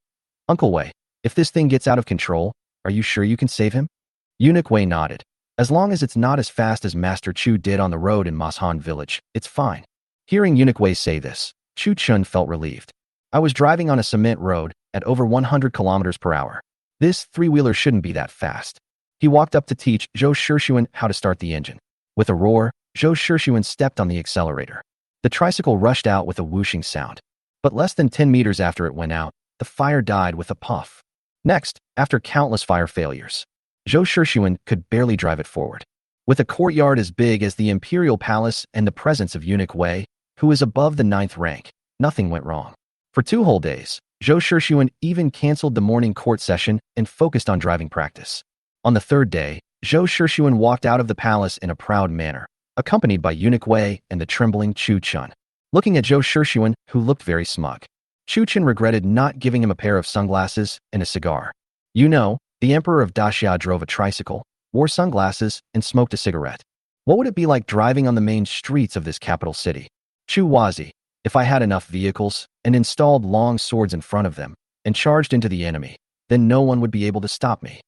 Uncle Wei, if this thing gets out of control, are you sure you can save him? Eunuch Wei nodded. As long as it's not as fast as Master Chu did on the road in Mashan village, it's fine. Hearing Eunuch Wei say this, Chu Chen felt relieved. I was driving on a cement road at over 100 kilometers per hour. This three-wheeler shouldn't be that fast. He walked up to teach Zhou Shixuan how to start the engine. With a roar, Zhou Shixuan stepped on the accelerator. The tricycle rushed out with a whooshing sound. But less than 10 meters after it went out, the fire died with a puff. Next, after countless fire failures, Zhou Shixuan could barely drive it forward. With a courtyard as big as the imperial palace and the presence of Eunuch Wei, who is above the 9th rank, nothing went wrong. For 2 whole days, Zhou Shixuan even canceled the morning court session and focused on driving practice. On the 3rd day, Zhou Shixuan walked out of the palace in a proud manner, accompanied by Eunuch Wei and the trembling Chu Chen. Looking at Zhou Shixuan, who looked very smug, Chu Chen regretted not giving him a pair of sunglasses and a cigar. You know, the emperor of Daxia drove a tricycle, wore sunglasses, and smoked a cigarette. What would it be like driving on the main streets of this capital city? Chu Wazi, if I had enough vehicles and installed long swords in front of them and charged into the enemy, then no one would be able to stop me.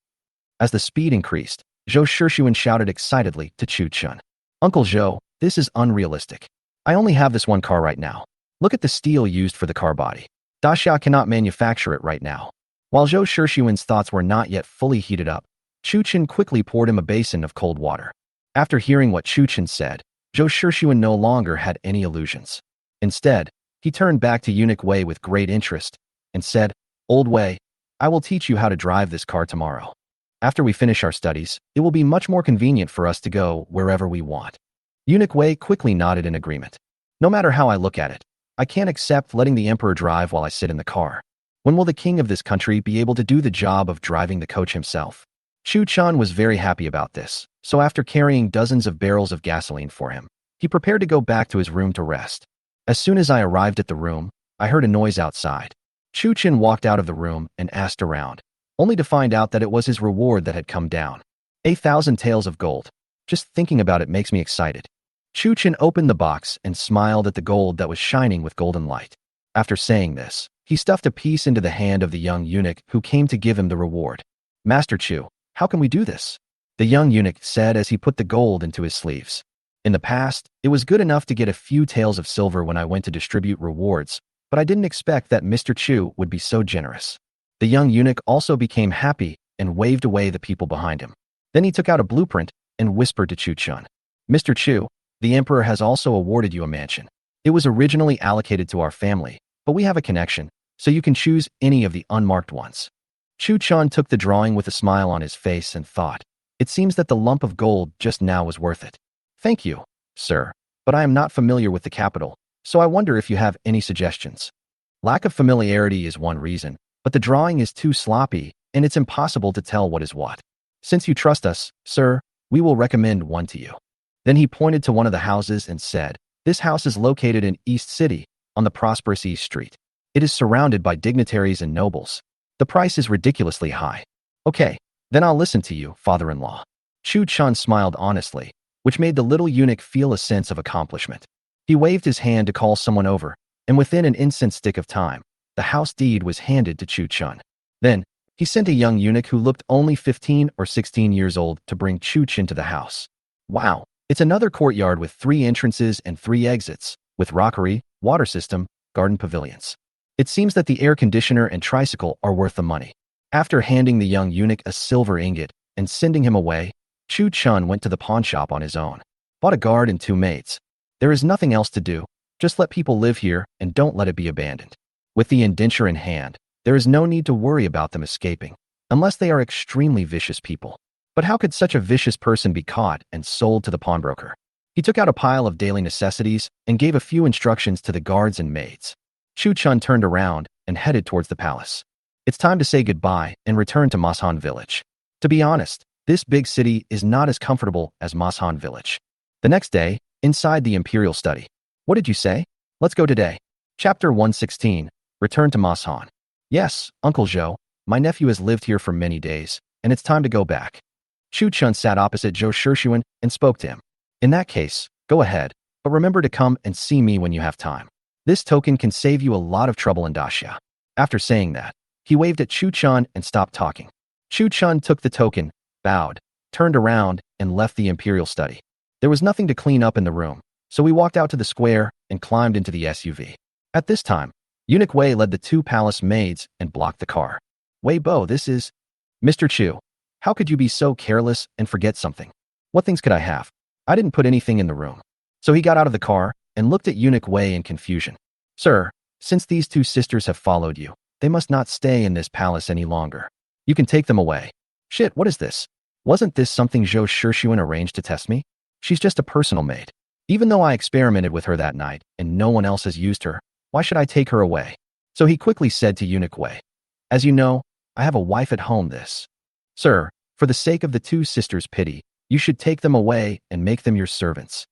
As the speed increased, Zhou Shixuan shouted excitedly to Chu Chen. Uncle Zhou, this is unrealistic. I only have this one car right now. Look at the steel used for the car body. Daxia cannot manufacture it right now. While Zhou Shixuan's thoughts were not yet fully heated up, Chu Chen quickly poured him a basin of cold water. After hearing what Chu Chen said, Zhou Shixuan no longer had any illusions. Instead, he turned back to Eunuch Wei with great interest and said, Old Wei, I will teach you how to drive this car tomorrow. After we finish our studies, it will be much more convenient for us to go wherever we want. Eunuch Wei quickly nodded in agreement. No matter how I look at it, I can't accept letting the emperor drive while I sit in the car. When will the king of this country be able to do the job of driving the coach himself? Chu Chen was very happy about this, so after carrying dozens of barrels of gasoline for him, he prepared to go back to his room to rest. As soon as I arrived at the room, I heard a noise outside. Chu Chen walked out of the room and asked around, only to find out that it was his reward that had come down. 8,000 taels of gold. Just thinking about it makes me excited. Chu Chen opened the box and smiled at the gold that was shining with golden light. After saying this, he stuffed a piece into the hand of the young eunuch who came to give him the reward. Master Chu, how can we do this? The young eunuch said as he put the gold into his sleeves. In the past, it was good enough to get a few taels of silver when I went to distribute rewards, but I didn't expect that Mr. Chu would be so generous. The young eunuch also became happy and waved away the people behind him. Then he took out a blueprint and whispered to Chu Chun. Mr. Chu, the emperor has also awarded you a mansion. It was originally allocated to our family, but we have a connection, so you can choose any of the unmarked ones. Chu Chun took the drawing with a smile on his face and thought, it seems that the lump of gold just now was worth it. Thank you, sir, but I am not familiar with the capital, so I wonder if you have any suggestions. Lack of familiarity is one reason, but the drawing is too sloppy, and it's impossible to tell what is what. Since you trust us, sir, we will recommend one to you. Then he pointed to one of the houses and said, this house is located in East City, on the prosperous East Street. It is surrounded by dignitaries and nobles. The price is ridiculously high. Okay, then I'll listen to you, father-in-law. Chu Chun smiled honestly, which made the little eunuch feel a sense of accomplishment. He waved his hand to call someone over, and within an instant stick of time, the house deed was handed to Chu Chun. Then, he sent a young eunuch who looked only 15 or 16 years old to bring Chu Chen to the house. Wow, it's another courtyard with 3 entrances and 3 exits, with rockery, water system, garden pavilions. It seems that the air conditioner and tricycle are worth the money. After handing the young eunuch a silver ingot and sending him away, Chu Chun went to the pawn shop on his own, bought a guard and 2 maids. There is nothing else to do, just let people live here and don't let it be abandoned. With the indenture in hand, there is no need to worry about them escaping, unless they are extremely vicious people. But how could such a vicious person be caught and sold to the pawnbroker? He took out a pile of daily necessities and gave a few instructions to the guards and maids. Chu Chun turned around and headed towards the palace. It's time to say goodbye and return to Mashan village. To be honest, this big city is not as comfortable as Mashan village. The next day, inside the imperial study. What did you say? Let's go today. Chapter 116, Return to Mashan. Yes, Uncle Zhou, my nephew has lived here for many days, and it's time to go back. Chu Chun sat opposite Zhou Shishuan and spoke to him. In that case, go ahead, but remember to come and see me when you have time. This token can save you a lot of trouble in Daxia. After saying that, he waved at Chu Chun and stopped talking. Chu Chun took the token, bowed, turned around, and left the imperial study. There was nothing to clean up in the room, so we walked out to the square and climbed into the SUV. At this time, Eunuch Wei led the 2 palace maids and blocked the car. Wei Bo, this is... Mr. Chu, how could you be so careless and forget something? What things could I have? I didn't put anything in the room. So he got out of the car and looked at Eunuch Wei in confusion. Sir, since these 2 sisters have followed you, they must not stay in this palace any longer. You can take them away. Shit, what is this? Wasn't this something Zhou Shishuan arranged to test me? She's just a personal maid. Even though I experimented with her that night and no one else has used her, why should I take her away? So he quickly said to Eunuch Wei, as you know, I have a wife at home this. Sir, for the sake of the 2 sisters' pity, you should take them away and make them your servants.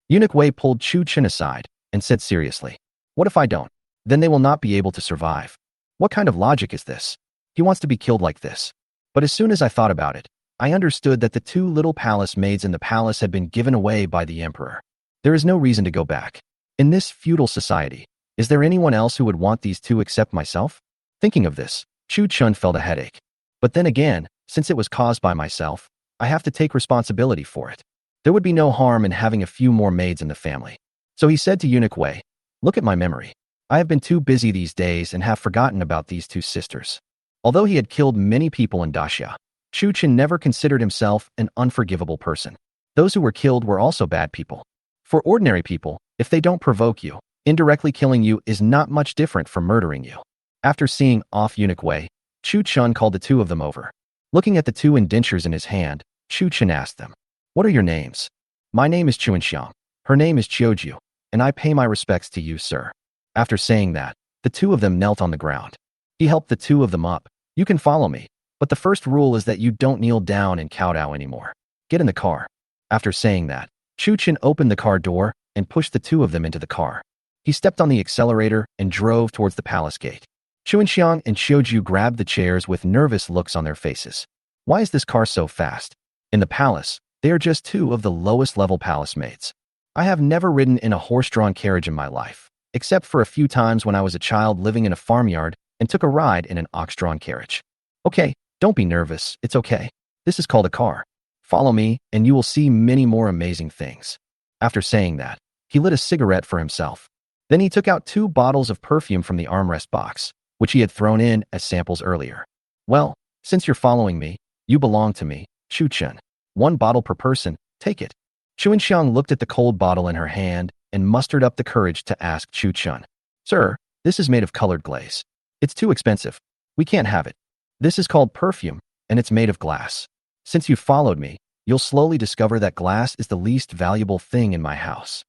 Eunuch Wei pulled Chu Chen aside and said seriously, what if I don't? Then they will not be able to survive. What kind of logic is this? He wants to be killed like this. But as soon as I thought about it, I understood that the 2 little palace maids in the palace had been given away by the emperor. There is no reason to go back. In this feudal society, is there anyone else who would want these 2 except myself? Thinking of this, Chu Chun felt a headache. But then again, since it was caused by myself, I have to take responsibility for it. There would be no harm in having a few more maids in the family. So he said to Eunuch Wei, look at my memory. I have been too busy these days and have forgotten about these 2 sisters. Although he had killed many people in Daxia, Chu Chen never considered himself an unforgivable person. Those who were killed were also bad people. For ordinary people, if they don't provoke you, indirectly killing you is not much different from murdering you. After seeing off Eunuch Wei, Chu Chun called the 2 of them over. Looking at the 2 indentures in his hand, Chu Chen asked them, what are your names? My name is Chuan Xiang. Her name is Chiuju, and I pay my respects to you, sir. After saying that, the 2 of them knelt on the ground. He helped the 2 of them up. You can follow me, but the first rule is that you don't kneel down and kowtow anymore. Get in the car. After saying that, Chu Chen opened the car door and pushed the 2 of them into the car. He stepped on the accelerator and drove towards the palace gate. Chuanxiang and Xiaoju grabbed the chairs with nervous looks on their faces. Why is this car so fast? In the palace, they are just two of the lowest level palace maids. I have never ridden in a horse-drawn carriage in my life, except for a few times when I was a child living in a farmyard and took a ride in an ox-drawn carriage. Okay, don't be nervous, it's okay. This is called a car. Follow me, and you will see many more amazing things. After saying that, he lit a cigarette for himself. Then he took out 2 bottles of perfume from the armrest box, which he had thrown in as samples earlier. Well, since you're following me, you belong to me, Chu Chen. 1 bottle per person, take it. Chuanxiang looked at the cold bottle in her hand and mustered up the courage to ask Chu Chen. Sir, this is made of colored glaze. It's too expensive. We can't have it. This is called perfume, and it's made of glass. Since you followed me, you'll slowly discover that glass is the least valuable thing in my house.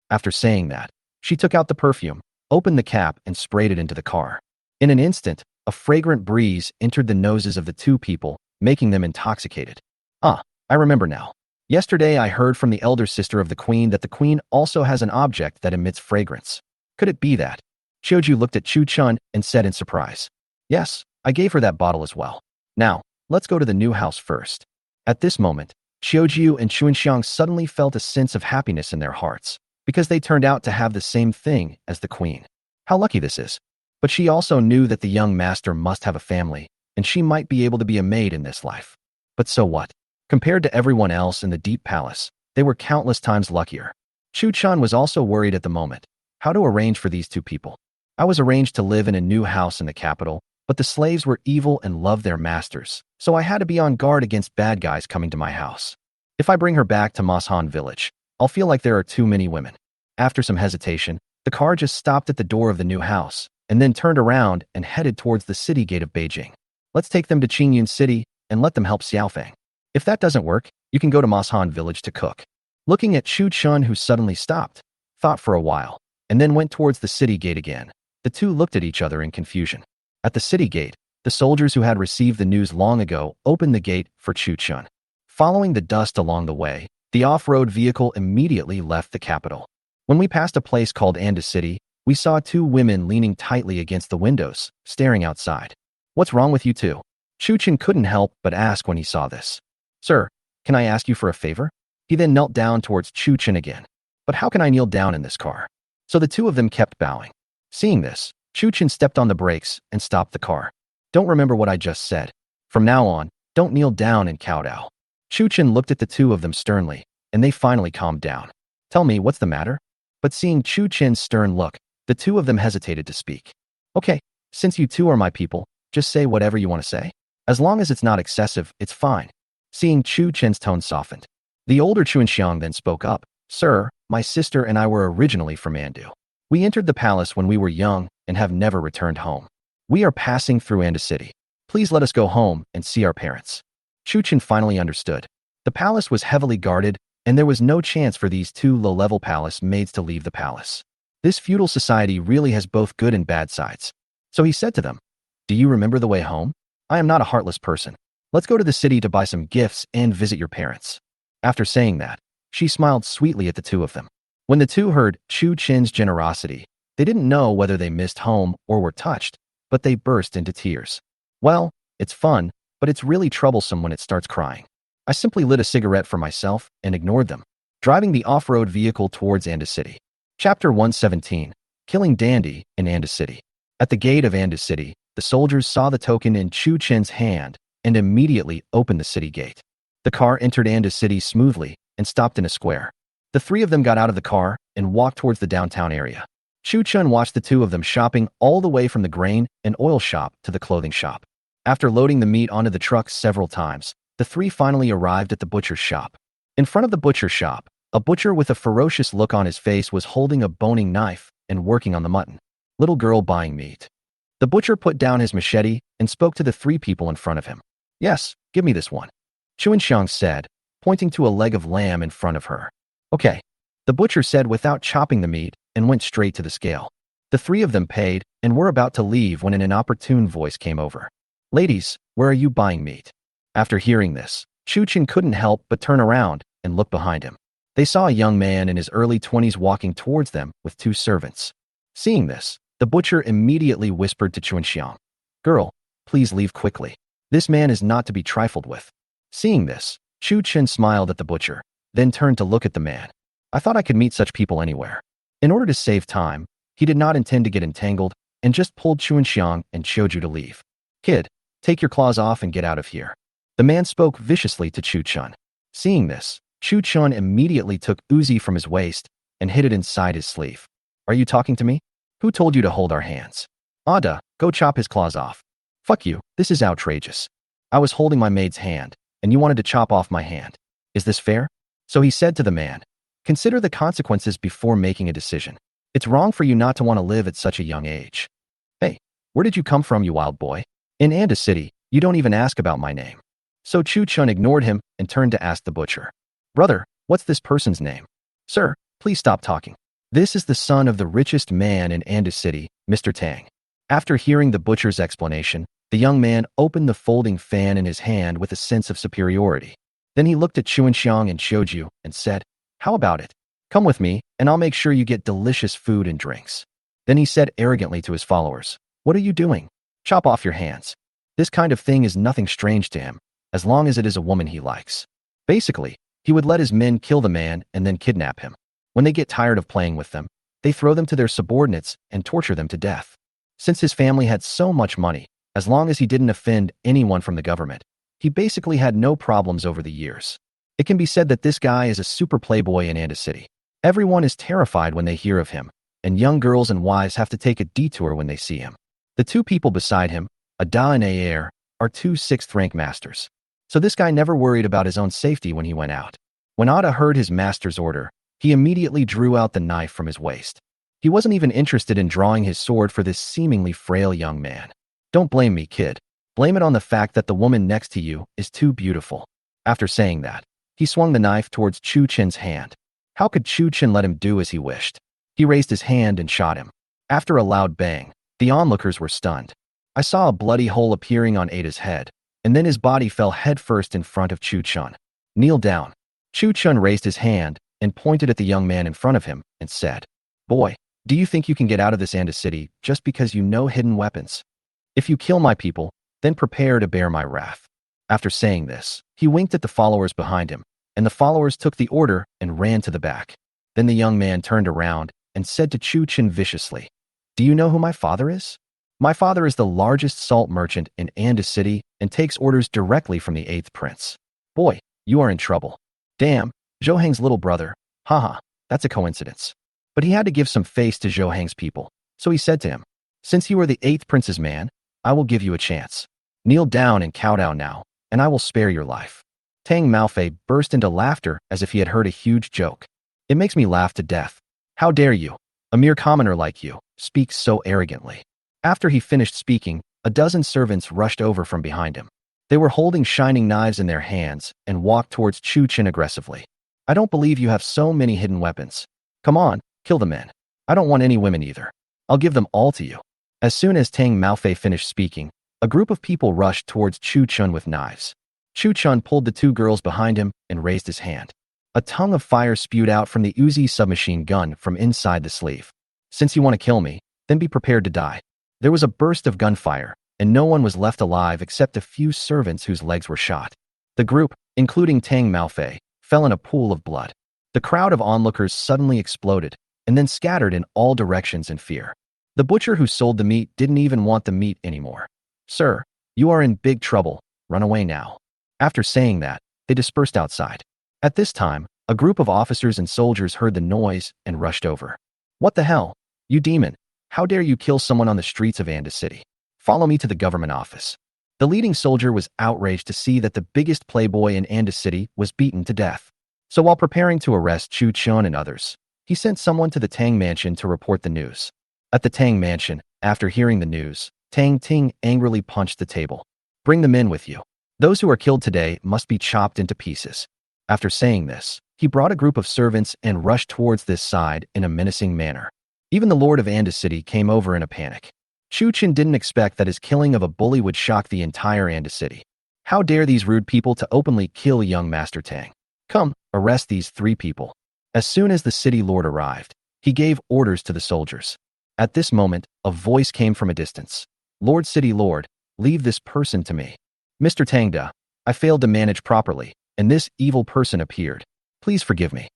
After saying that, she took out the perfume, opened the cap, and sprayed it into the car. In an instant, a fragrant breeze entered the noses of the 2 people, making them intoxicated. Ah, I remember now. Yesterday I heard from the elder sister of the queen that the queen also has an object that emits fragrance. Could it be that? Xiaoju looked at Chu Chun and said in surprise. Yes, I gave her that bottle as well. Now, let's go to the new house first. At this moment, Xiaoju and Chuanxiang suddenly felt a sense of happiness in their hearts, because they turned out to have the same thing as the queen. How lucky this is. But she also knew that the young master must have a family, and she might be able to be a maid in this life. But so what? Compared to everyone else in the deep palace, they were countless times luckier. Chu Chun was also worried at the moment. How to arrange for these 2 people? I was arranged to live in a new house in the capital, but the slaves were evil and loved their masters, so I had to be on guard against bad guys coming to my house. If I bring her back to Mashan village, I'll feel like there are too many women. After some hesitation, the car just stopped at the door of the new house, and then turned around and headed towards the city gate of Beijing. Let's take them to Qingyun City and let them help Xiaofeng. If that doesn't work, you can go to Mashan village to cook. Looking at Chu Chun, who suddenly stopped, thought for a while, and then went towards the city gate again. The 2 looked at each other in confusion. At the city gate, the soldiers who had received the news long ago opened the gate for Chu Chun. Following the dust along the way, the off-road vehicle immediately left the capital. When we passed a place called Anda City, we saw 2 women leaning tightly against the windows, staring outside. What's wrong with you 2? Chu Chun couldn't help but ask when he saw this. Sir, can I ask you for a favor? He then knelt down towards Chu Chun again. But how can I kneel down in this car? So the 2 of them kept bowing. Seeing this, Chu Chun stepped on the brakes and stopped the car. Don't remember what I just said. From now on, don't kneel down and kowtow. Chu Chun looked at the 2 of them sternly, and they finally calmed down. Tell me, what's the matter? But seeing Chu Chun's stern look, the 2 of them hesitated to speak. Okay, since you 2 are my people, just say whatever you want to say. As long as it's not excessive, it's fine. Seeing Chu Chen's tone softened, the older Chuanxiang then spoke up. Sir, my sister and I were originally from Andu. We entered the palace when we were young and have never returned home. We are passing through Anda City. Please let us go home and see our parents. Chu Chen finally understood. The palace was heavily guarded, and there was no chance for these 2 low-level palace maids to leave the palace. This feudal society really has both good and bad sides. So he said to them, Do you remember the way home? I am not a heartless person. Let's go to the city to buy some gifts and visit your parents. After saying that, she smiled sweetly at the 2 of them. When the 2 heard Chu Chen's generosity, they didn't know whether they missed home or were touched, but they burst into tears. Well, it's fun, but it's really troublesome when it starts crying. I simply lit a cigarette for myself and ignored them, driving the off-road vehicle towards Anda City. Chapter 117, Killing Dandy in Anda City. At the gate of Anda City, the soldiers saw the token in Chu Chen's hand and immediately opened the city gate. The car entered Anda City smoothly and stopped in a square. The 3 of them got out of the car and walked towards the downtown area. Chu Chun watched the 2 of them shopping all the way from the grain and oil shop to the clothing shop. After loading the meat onto the truck several times, the 3 finally arrived at the butcher's shop. In front of the butcher's shop, a butcher with a ferocious look on his face was holding a boning knife and working on the mutton. Little girl buying meat. The butcher put down his machete and spoke to the 3 people in front of him. Yes, give me this one. Chuanxiang said, pointing to a leg of lamb in front of her. Okay, the butcher said without chopping the meat and went straight to the scale. The 3 of them paid and were about to leave when an inopportune voice came over. Ladies, where are you buying meat? After hearing this, Chu Chen couldn't help but turn around and look behind him. They saw a young man in his early 20s walking towards them with 2 servants. Seeing this, The butcher immediately whispered to Chuanxiang, "Girl, please leave quickly. This man is not to be trifled with." Seeing this, Chu Chen smiled at the butcher, then turned to look at the man. "I thought I could meet such people anywhere." In order to save time, he did not intend to get entangled and just pulled Chuanxiang and Choju to leave. "Kid, take your claws off and get out of here." The man spoke viciously to Chu Chun. Seeing this, Chu Chun immediately took Uzi from his waist and hid it inside his sleeve. "Are you talking to me? Who told you to hold our hands?" "Ada, go chop his claws off." "Fuck you, this is outrageous. I was holding my maid's hand, and you wanted to chop off my hand. Is this fair?" So he said to the man, "Consider the consequences before making a decision. It's wrong for you not to want to live at such a young age." "Hey, where did you come from, you wild boy? In Anda City, you don't even ask about my name." So Chu Chun ignored him and turned to ask the butcher, "Brother, what's this person's name?" "Sir, please stop talking. This is the son of the richest man in Anda City, Mr. Tang." After hearing the butcher's explanation, the young man opened the folding fan in his hand with a sense of superiority. Then he looked at Chuanxiang and Choju and said, "How about it? Come with me, and I'll make sure you get delicious food and drinks." Then he said arrogantly to his followers, "What are you doing? Chop off your hands." This kind of thing is nothing strange to him, as long as it is a woman he likes. Basically, he would let his men kill the man and then kidnap him. When they get tired of playing with them, they throw them to their subordinates and torture them to death. Since his family had so much money, as long as he didn't offend anyone from the government, he basically had no problems over the years. It can be said that this guy is a super playboy in Anda City. Everyone is terrified when they hear of him, and young girls and wives have to take a detour when they see him. The two people beside him, Ada and Ayer, are two sixth-rank masters. So this guy never worried about his own safety when he went out. When Ada heard his master's order, he immediately drew out the knife from his waist. He wasn't even interested in drawing his sword for this seemingly frail young man. "Don't blame me, kid. Blame it on the fact that the woman next to you is too beautiful." After saying that, he swung the knife towards Chu Chen's hand. How could Chu Chen let him do as he wished? He raised his hand and shot him. After a loud bang, the onlookers were stunned. I saw a bloody hole appearing on Ada's head, and then his body fell headfirst in front of Chu Chun. "Kneel down." Chu Chun raised his hand and pointed at the young man in front of him and said, "Boy, do you think you can get out of this Anda City just because you know hidden weapons? If you kill my people, then prepare to bear my wrath." After saying this, he winked at the followers behind him, and the followers took the order and ran to the back. Then the young man turned around and said to Chu Chen viciously, "Do you know who my father is? My father is the largest salt merchant in Anda City and takes orders directly from the 8th prince. Boy, you are in trouble." "Damn, Zhou Heng's little brother. Haha, that's a coincidence." But he had to give some face to Zhou Heng's people, so he said to him, "Since you are the 8th prince's man, I will give you a chance. Kneel down and kowtow now, and I will spare your life." Tang Maofei burst into laughter as if he had heard a huge joke. "It makes me laugh to death. How dare you, a mere commoner like you, speak so arrogantly." After he finished speaking, a dozen servants rushed over from behind him. They were holding shining knives in their hands and walked towards Chu Chen aggressively. "I don't believe you have so many hidden weapons. Come on, kill the men. I don't want any women either. I'll give them all to you." As soon as Tang Maofei finished speaking, a group of people rushed towards Chu Chun with knives. Chu Chun pulled the two girls behind him and raised his hand. A tongue of fire spewed out from the Uzi submachine gun from inside the sleeve. "Since you want to kill me, then be prepared to die." There was a burst of gunfire, and no one was left alive except a few servants whose legs were shot. The group, including Tang Maofei, fell in a pool of blood. The crowd of onlookers suddenly exploded and then scattered in all directions in fear. The butcher who sold the meat didn't even want the meat anymore. "Sir, you are in big trouble. Run away now." After saying that, they dispersed outside. At this time, a group of officers and soldiers heard the noise and rushed over. "What the hell? You demon! How dare you kill someone on the streets of Anda City? Follow me to the government office." The leading soldier was outraged to see that the biggest playboy in Anda City was beaten to death. So while preparing to arrest Chu Chun and others, he sent someone to the Tang Mansion to report the news. At the Tang Mansion, after hearing the news, Tang Ting angrily punched the table. "Bring the men with you. Those who are killed today must be chopped into pieces." After saying this, he brought a group of servants and rushed towards this side in a menacing manner. Even the Lord of Anda City came over in a panic. Chu Chen didn't expect that his killing of a bully would shock the entire Anda City. How dare these rude people to openly kill young Master Tang? "Come, arrest these 3 people." As soon as the city lord arrived, he gave orders to the soldiers. At this moment, a voice came from a distance. Lord City Lord, leave this person to me. Mr. Tangda, I failed to manage properly, and this evil person appeared. Please forgive me.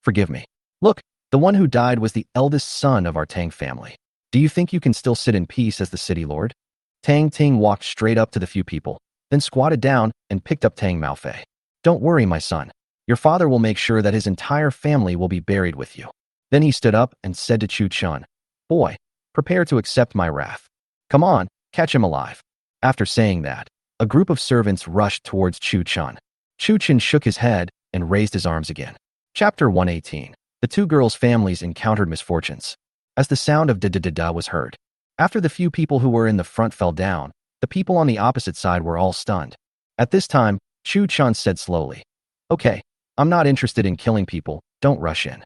Forgive me. Look, the one who died was the eldest son of our Tang family. Do you think you can still sit in peace as the city lord? Tang Ting walked straight up to the few people, then squatted down and picked up Tang Maofei. Don't worry, my son. Your father will make sure that his entire family will be buried with you. Then he stood up and said to Chu Chun, Boy, prepare to accept my wrath. Come on, catch him alive. After saying that, a group of servants rushed towards Chu Chun. Chu Chun shook his head and raised his arms again. Chapter 118. The two girls' families encountered misfortunes. As the sound of da-da-da-da was heard, after the few people who were in the front fell down, the people on the opposite side were all stunned. At this time, Chu Chun said slowly, Okay, I'm not interested in killing people, don't rush in.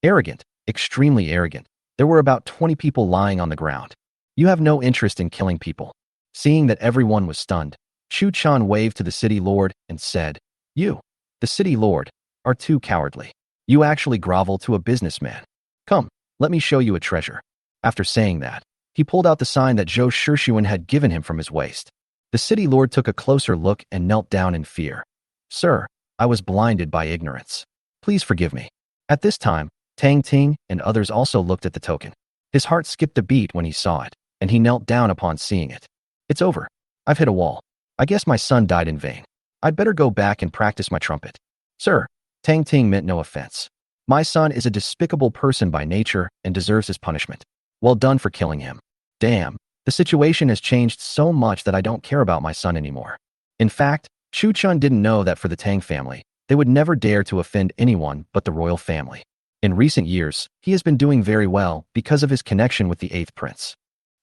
Arrogant, extremely arrogant. There were about 20 people lying on the ground. You have no interest in killing people. Seeing that everyone was stunned, Chu Chun waved to the city lord and said, You, the city lord, are too cowardly. You actually grovel to a businessman. Come, let me show you a treasure. After saying that, he pulled out the sign that Zhou Shixuan had given him from his waist. The city lord took a closer look and knelt down in fear. Sir, I was blinded by ignorance. Please forgive me. At this time, Tang Ting and others also looked at the token. His heart skipped a beat when he saw it, and he knelt down upon seeing it. It's over. I've hit a wall. I guess my son died in vain. I'd better go back and practice my trumpet. Sir, Tang Ting meant no offense. My son is a despicable person by nature and deserves his punishment. Well done for killing him. Damn, the situation has changed so much that I don't care about my son anymore. In fact, Chu Chun didn't know that for the Tang family, they would never dare to offend anyone but the royal family. In recent years, he has been doing very well because of his connection with the 8th prince.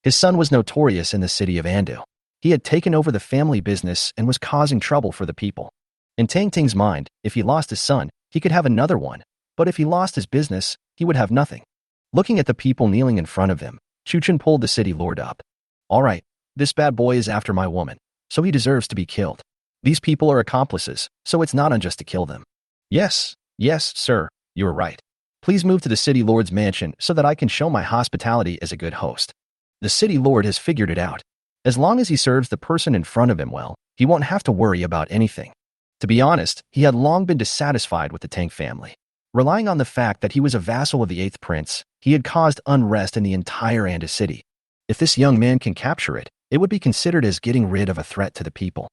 His son was notorious in the city of Andu. He had taken over the family business and was causing trouble for the people. In Tang Ting's mind, if he lost his son, he could have another one, but if he lost his business, he would have nothing. Looking at the people kneeling in front of him, Chu Chun pulled the city lord up. All right, this bad boy is after my woman, so he deserves to be killed. These people are accomplices, so it's not unjust to kill them. Yes, sir, you are right. Please move to the city lord's mansion so that I can show my hospitality as a good host. The city lord has figured it out. As long as he serves the person in front of him well, he won't have to worry about anything. To be honest, he had long been dissatisfied with the Tang family. Relying on the fact that he was a vassal of the 8th prince, he had caused unrest in the entire Andu city. If this young man can capture it, it would be considered as getting rid of a threat to the people.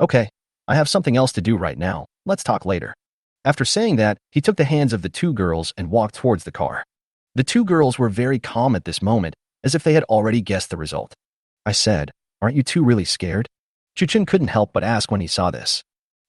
Okay, I have something else to do right now. Let's talk later. After saying that, he took the hands of the two girls and walked towards the car. The two girls were very calm at this moment, as if they had already guessed the result. I said, Aren't you two really scared? Chu Chun couldn't help but ask when he saw this.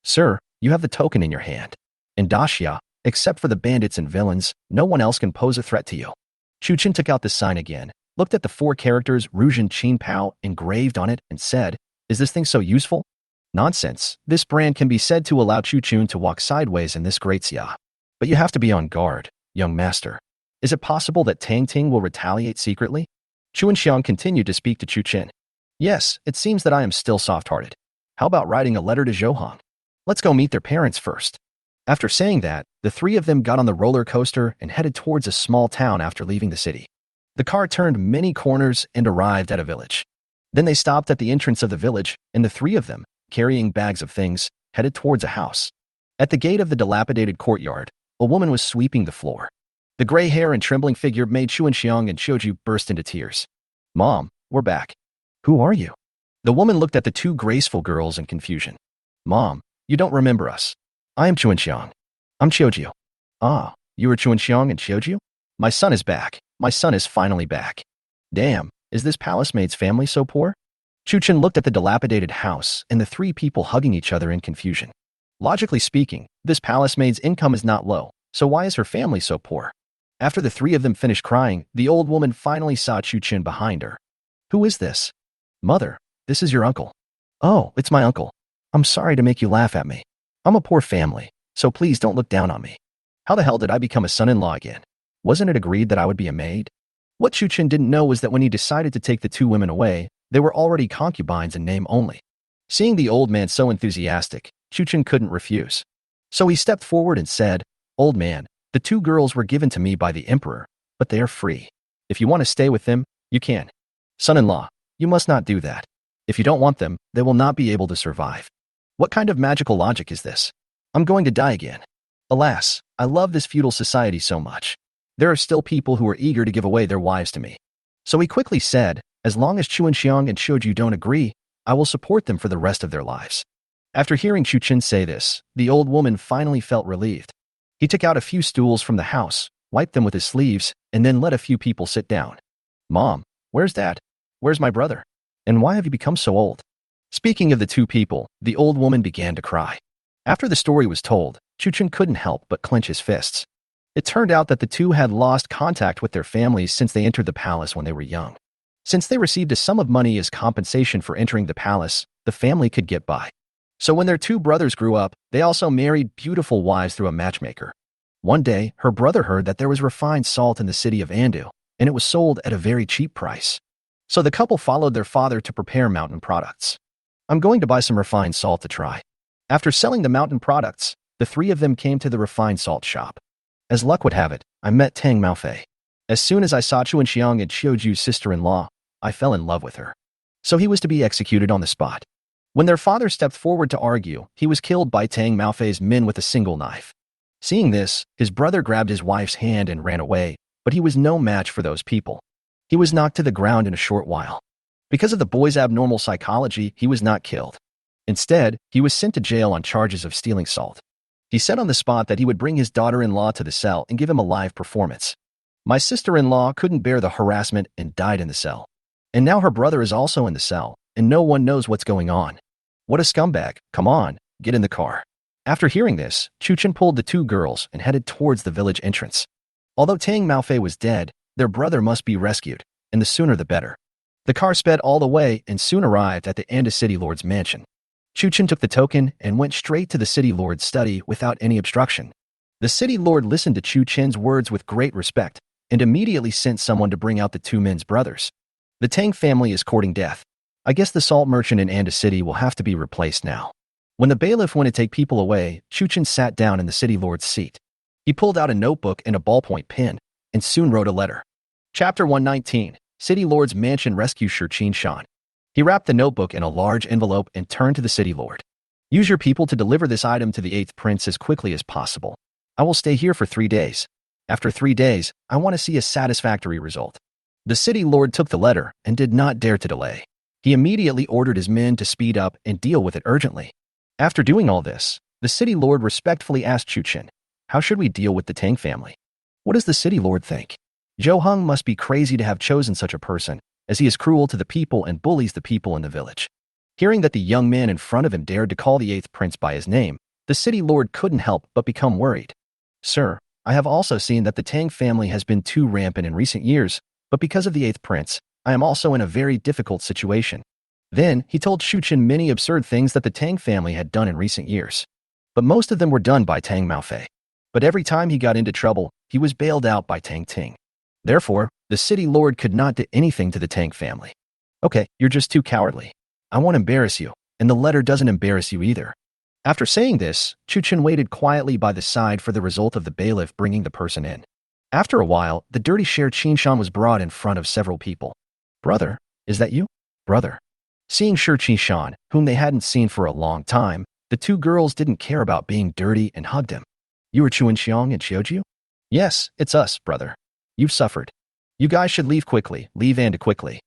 Sir, you have the token in your hand. In Daxia, except for the bandits and villains, no one else can pose a threat to you. Chu Chun took out the sign again, looked at the 4 characters Ruzhen Qin Pao engraved on it, and said, Is this thing so useful? Nonsense. This brand can be said to allow Chu Chun to walk sideways in this great xia. But you have to be on guard, young master. Is it possible that Tang Ting will retaliate secretly? Chu Xiang continued to speak to Chu Chun. Yes, it seems that I am still soft-hearted. How about writing a letter to Zhouhang? Let's go meet their parents first. After saying that, the 3 of them got on the roller coaster and headed towards a small town after leaving the city. The car turned many corners and arrived at a village. Then they stopped at the entrance of the village, and the 3 of them, carrying bags of things, headed towards a house. At the gate of the dilapidated courtyard, a woman was sweeping the floor. The gray hair and trembling figure made Chu Xiang and Xiuju burst into tears. Mom, we're back. Who are you? The woman looked at the 2 graceful girls in confusion. Mom, you don't remember us. I am Chu Xiang. I'm Xiuju. Ah, you are Chu Xiang and Xiuju? My son is back. My son is finally back. Damn, is this palace maid's family so poor? Chu Chun looked at the dilapidated house and the 3 people hugging each other in confusion. Logically speaking, this palace maid's income is not low, so why is her family so poor? After the 3 of them finished crying, the old woman finally saw Chu Chun behind her. Who is this? Mother, this is your uncle. Oh, it's my uncle. I'm sorry to make you laugh at me. I'm a poor family, so please don't look down on me. How the hell did I become a son-in-law again? Wasn't it agreed that I would be a maid? What Chu Chun didn't know was that when he decided to take the 2 women away, they were already concubines in name only. Seeing the old man so enthusiastic, Chu Chun couldn't refuse. So he stepped forward and said, Old man, the 2 girls were given to me by the emperor, but they are free. If you want to stay with them, you can. Son-in-law, you must not do that. If you don't want them, they will not be able to survive. What kind of magical logic is this? I'm going to die again. Alas, I love this feudal society so much. There are still people who are eager to give away their wives to me. So he quickly said, as long as Chu Xiang and Xiuju don't agree, I will support them for the rest of their lives. After hearing Chu Chen say this, the old woman finally felt relieved. He took out a few stools from the house, wiped them with his sleeves, and then let a few people sit down. Mom, where's Dad? Where's my brother? And why have you become so old? Speaking of the two people, the old woman began to cry. After the story was told, Chu Chen couldn't help but clench his fists. It turned out that the two had lost contact with their families since they entered the palace when they were young. Since they received a sum of money as compensation for entering the palace, the family could get by. So when their two brothers grew up, they also married beautiful wives through a matchmaker. One day, her brother heard that there was refined salt in the city of Andu, and it was sold at a very cheap price. So the couple followed their father to prepare mountain products. I'm going to buy some refined salt to try. After selling the mountain products, the three of them came to the refined salt shop. As luck would have it, I met Tang Maofei. As soon as I saw Chuan Xiang and Xiuju's sister-in-law, I fell in love with her. So he was to be executed on the spot. When their father stepped forward to argue, he was killed by Tang Maofei's men with a single knife. Seeing this, his brother grabbed his wife's hand and ran away, but he was no match for those people. He was knocked to the ground in a short while. Because of the boy's abnormal psychology, he was not killed. Instead, he was sent to jail on charges of stealing salt. He said on the spot that he would bring his daughter-in-law to the cell and give him a live performance. My sister-in-law couldn't bear the harassment and died in the cell. And now her brother is also in the cell, and no one knows what's going on. What a scumbag. Come on, get in the car. After hearing this, Chu Chen pulled the two girls and headed towards the village entrance. Although Tang Maofei was dead, their brother must be rescued, and the sooner the better. The car sped all the way and soon arrived at the Anda City Lord's mansion. Chu Chen took the token and went straight to the City Lord's study without any obstruction. The City Lord listened to Chu Chen's words with great respect and immediately sent someone to bring out the two men's brothers. The Tang family is courting death. I guess the salt merchant in Anda City will have to be replaced now. When the bailiff went to take people away, Chu Chen sat down in the City Lord's seat. He pulled out a notebook and a ballpoint pen and soon wrote a letter. Chapter 119, City Lord's Mansion Rescue Shi Shan. He wrapped the notebook in a large envelope and turned to the City Lord. Use your people to deliver this item to the 8th Prince as quickly as possible. I will stay here for 3 days. After 3 days, I want to see a satisfactory result. The City Lord took the letter and did not dare to delay. He immediately ordered his men to speed up and deal with it urgently. After doing all this, the City Lord respectfully asked Chu Chen, how should we deal with the Tang family? What does the City Lord think? Zhou Heng must be crazy to have chosen such a person, as he is cruel to the people and bullies the people in the village. Hearing that the young man in front of him dared to call the 8th Prince by his name, the City Lord couldn't help but become worried. Sir, I have also seen that the Tang family has been too rampant in recent years, but because of the 8th Prince, I am also in a very difficult situation. Then, he told Chu Chen many absurd things that the Tang family had done in recent years. But most of them were done by Tang Maofei. But every time he got into trouble, he was bailed out by Tang Ting. Therefore, the City Lord could not do anything to the Tang family. Okay, you're just too cowardly. I won't embarrass you, and the letter doesn't embarrass you either. After saying this, Chu Chen waited quietly by the side for the result of the bailiff bringing the person in. After a while, the dirty Shi Shan was brought in front of several people. Brother, is that you? Brother. Seeing Shi Shan, whom they hadn't seen for a long time, the two girls didn't care about being dirty and hugged him. You are Chuan Xiang and Xiuju? Yes, it's us, brother. You've suffered. You guys should leave quickly, leave Anda quickly.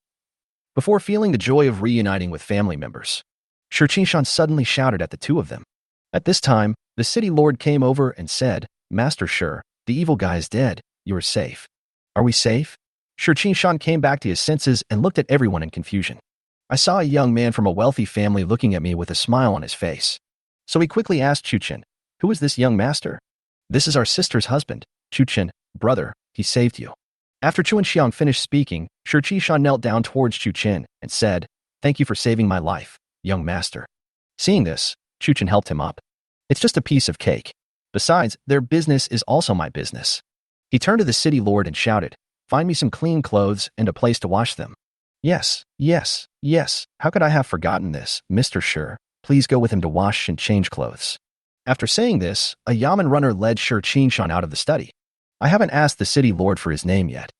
Before feeling the joy of reuniting with family members, Shi Shan suddenly shouted at the two of them. At this time, the City Lord came over and said, Master Shi, the evil guy is dead. You are safe. Are we safe? Shi Shan came back to his senses and looked at everyone in confusion. I saw a young man from a wealthy family looking at me with a smile on his face. So he quickly asked Chu Chen, who is this young master? This is our sister's husband, Chu Chen, brother, he saved you. After Chuan Xiang finished speaking, Shi Shan knelt down towards Chu Chen and said, thank you for saving my life, young master. Seeing this, Chu Chen helped him up. It's just a piece of cake. Besides, their business is also my business. He turned to the City Lord and shouted, find me some clean clothes and a place to wash them. Yes, yes, yes, how could I have forgotten this, Mr. Shi? Please go with him to wash and change clothes. After saying this, a Yamen runner led Shi Shan out of the study. I haven't asked the City Lord for his name yet.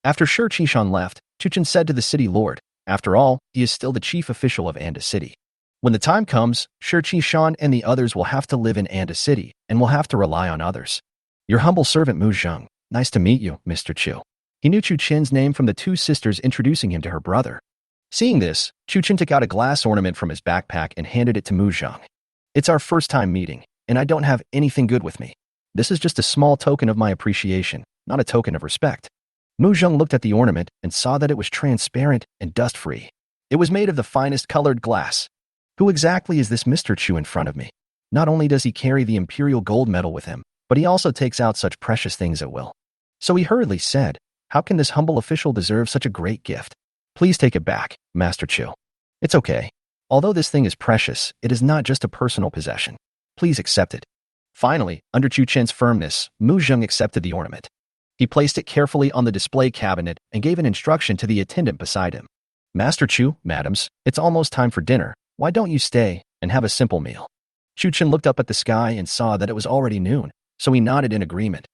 After Shi Qishan left, Chuchen said to the city lord, after all, he is still the chief official of Anda City. When the time comes, Shi Qishan and the others will have to live in Anda City and will have to rely on others. Your humble servant Mu Zheng. Nice to meet you, Mr. Chu. He knew Chu Chen's name from the two sisters introducing him to her brother. Seeing this, Chu Chen took out a glass ornament from his backpack and handed it to Mu Zheng. It's our first time meeting, and I don't have anything good with me. This is just a small token of my appreciation, not a token of respect. Mu Zheng looked at the ornament and saw that it was transparent and dust-free. It was made of the finest colored glass. Who exactly is this Mr. Chu in front of me? Not only does he carry the imperial gold medal with him, but he also takes out such precious things at will. So he hurriedly said, how can this humble official deserve such a great gift? Please take it back, Master Chu. It's okay. Although this thing is precious, it is not just a personal possession. Please accept it. Finally, under Chu Chen's firmness, Mu Zheng accepted the ornament. He placed it carefully on the display cabinet and gave an instruction to the attendant beside him. Master Chu, madams, it's almost time for dinner. Why don't you stay and have a simple meal? Chu Chen looked up at the sky and saw that it was already noon, so he nodded in agreement.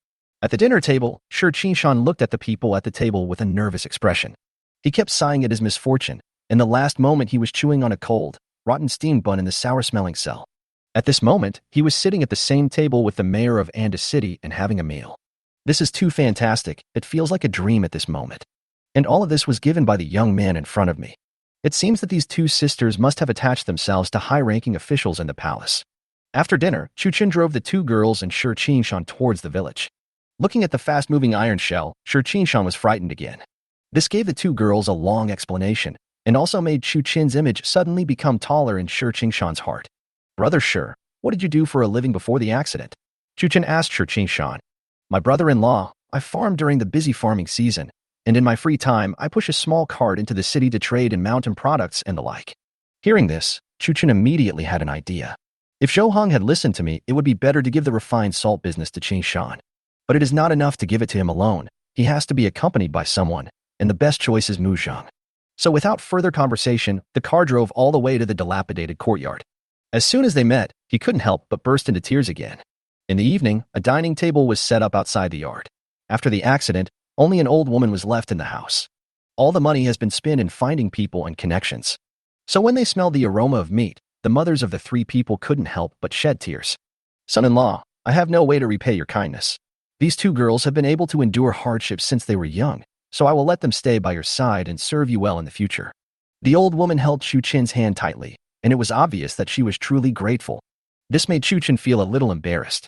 At the dinner table, Shi Qishan looked at the people at the table with a nervous expression. He kept sighing at his misfortune. In the last moment he was chewing on a cold, rotten steamed bun in the sour-smelling cell. At this moment, he was sitting at the same table with the mayor of Anda City and having a meal. This is too fantastic, it feels like a dream at this moment. And all of this was given by the young man in front of me. It seems that these two sisters must have attached themselves to high-ranking officials in the palace. After dinner, Chu Chen drove the two girls and Shi Qishan towards the village. Looking at the fast-moving iron shell, Shi Qishan was frightened again. This gave the two girls a long explanation, and also made Chu Chen's image suddenly become taller in Shi Qishan's heart. Brother Shi, what did you do for a living before the accident? Chu Chen asked Shi Qishan. My brother-in-law, I farm during the busy farming season, and in my free time, I push a small cart into the city to trade in mountain products and the like. Hearing this, Chu Chen immediately had an idea. If Zhou Hong had listened to me, it would be better to give the refined salt business to Qin Shan. But it is not enough to give it to him alone. He has to be accompanied by someone, and the best choice is Mu Zheng. So without further conversation, the car drove all the way to the dilapidated courtyard. As soon as they met, he couldn't help but burst into tears again. In the evening, a dining table was set up outside the yard. After the accident, only an old woman was left in the house. All the money has been spent in finding people and connections. So when they smelled the aroma of meat, the mothers of the three people couldn't help but shed tears. Son-in-law, I have no way to repay your kindness. These two girls have been able to endure hardships since they were young, so I will let them stay by your side and serve you well in the future. The old woman held Chu Chen's hand tightly, and it was obvious that she was truly grateful. This made Chu Chen feel a little embarrassed.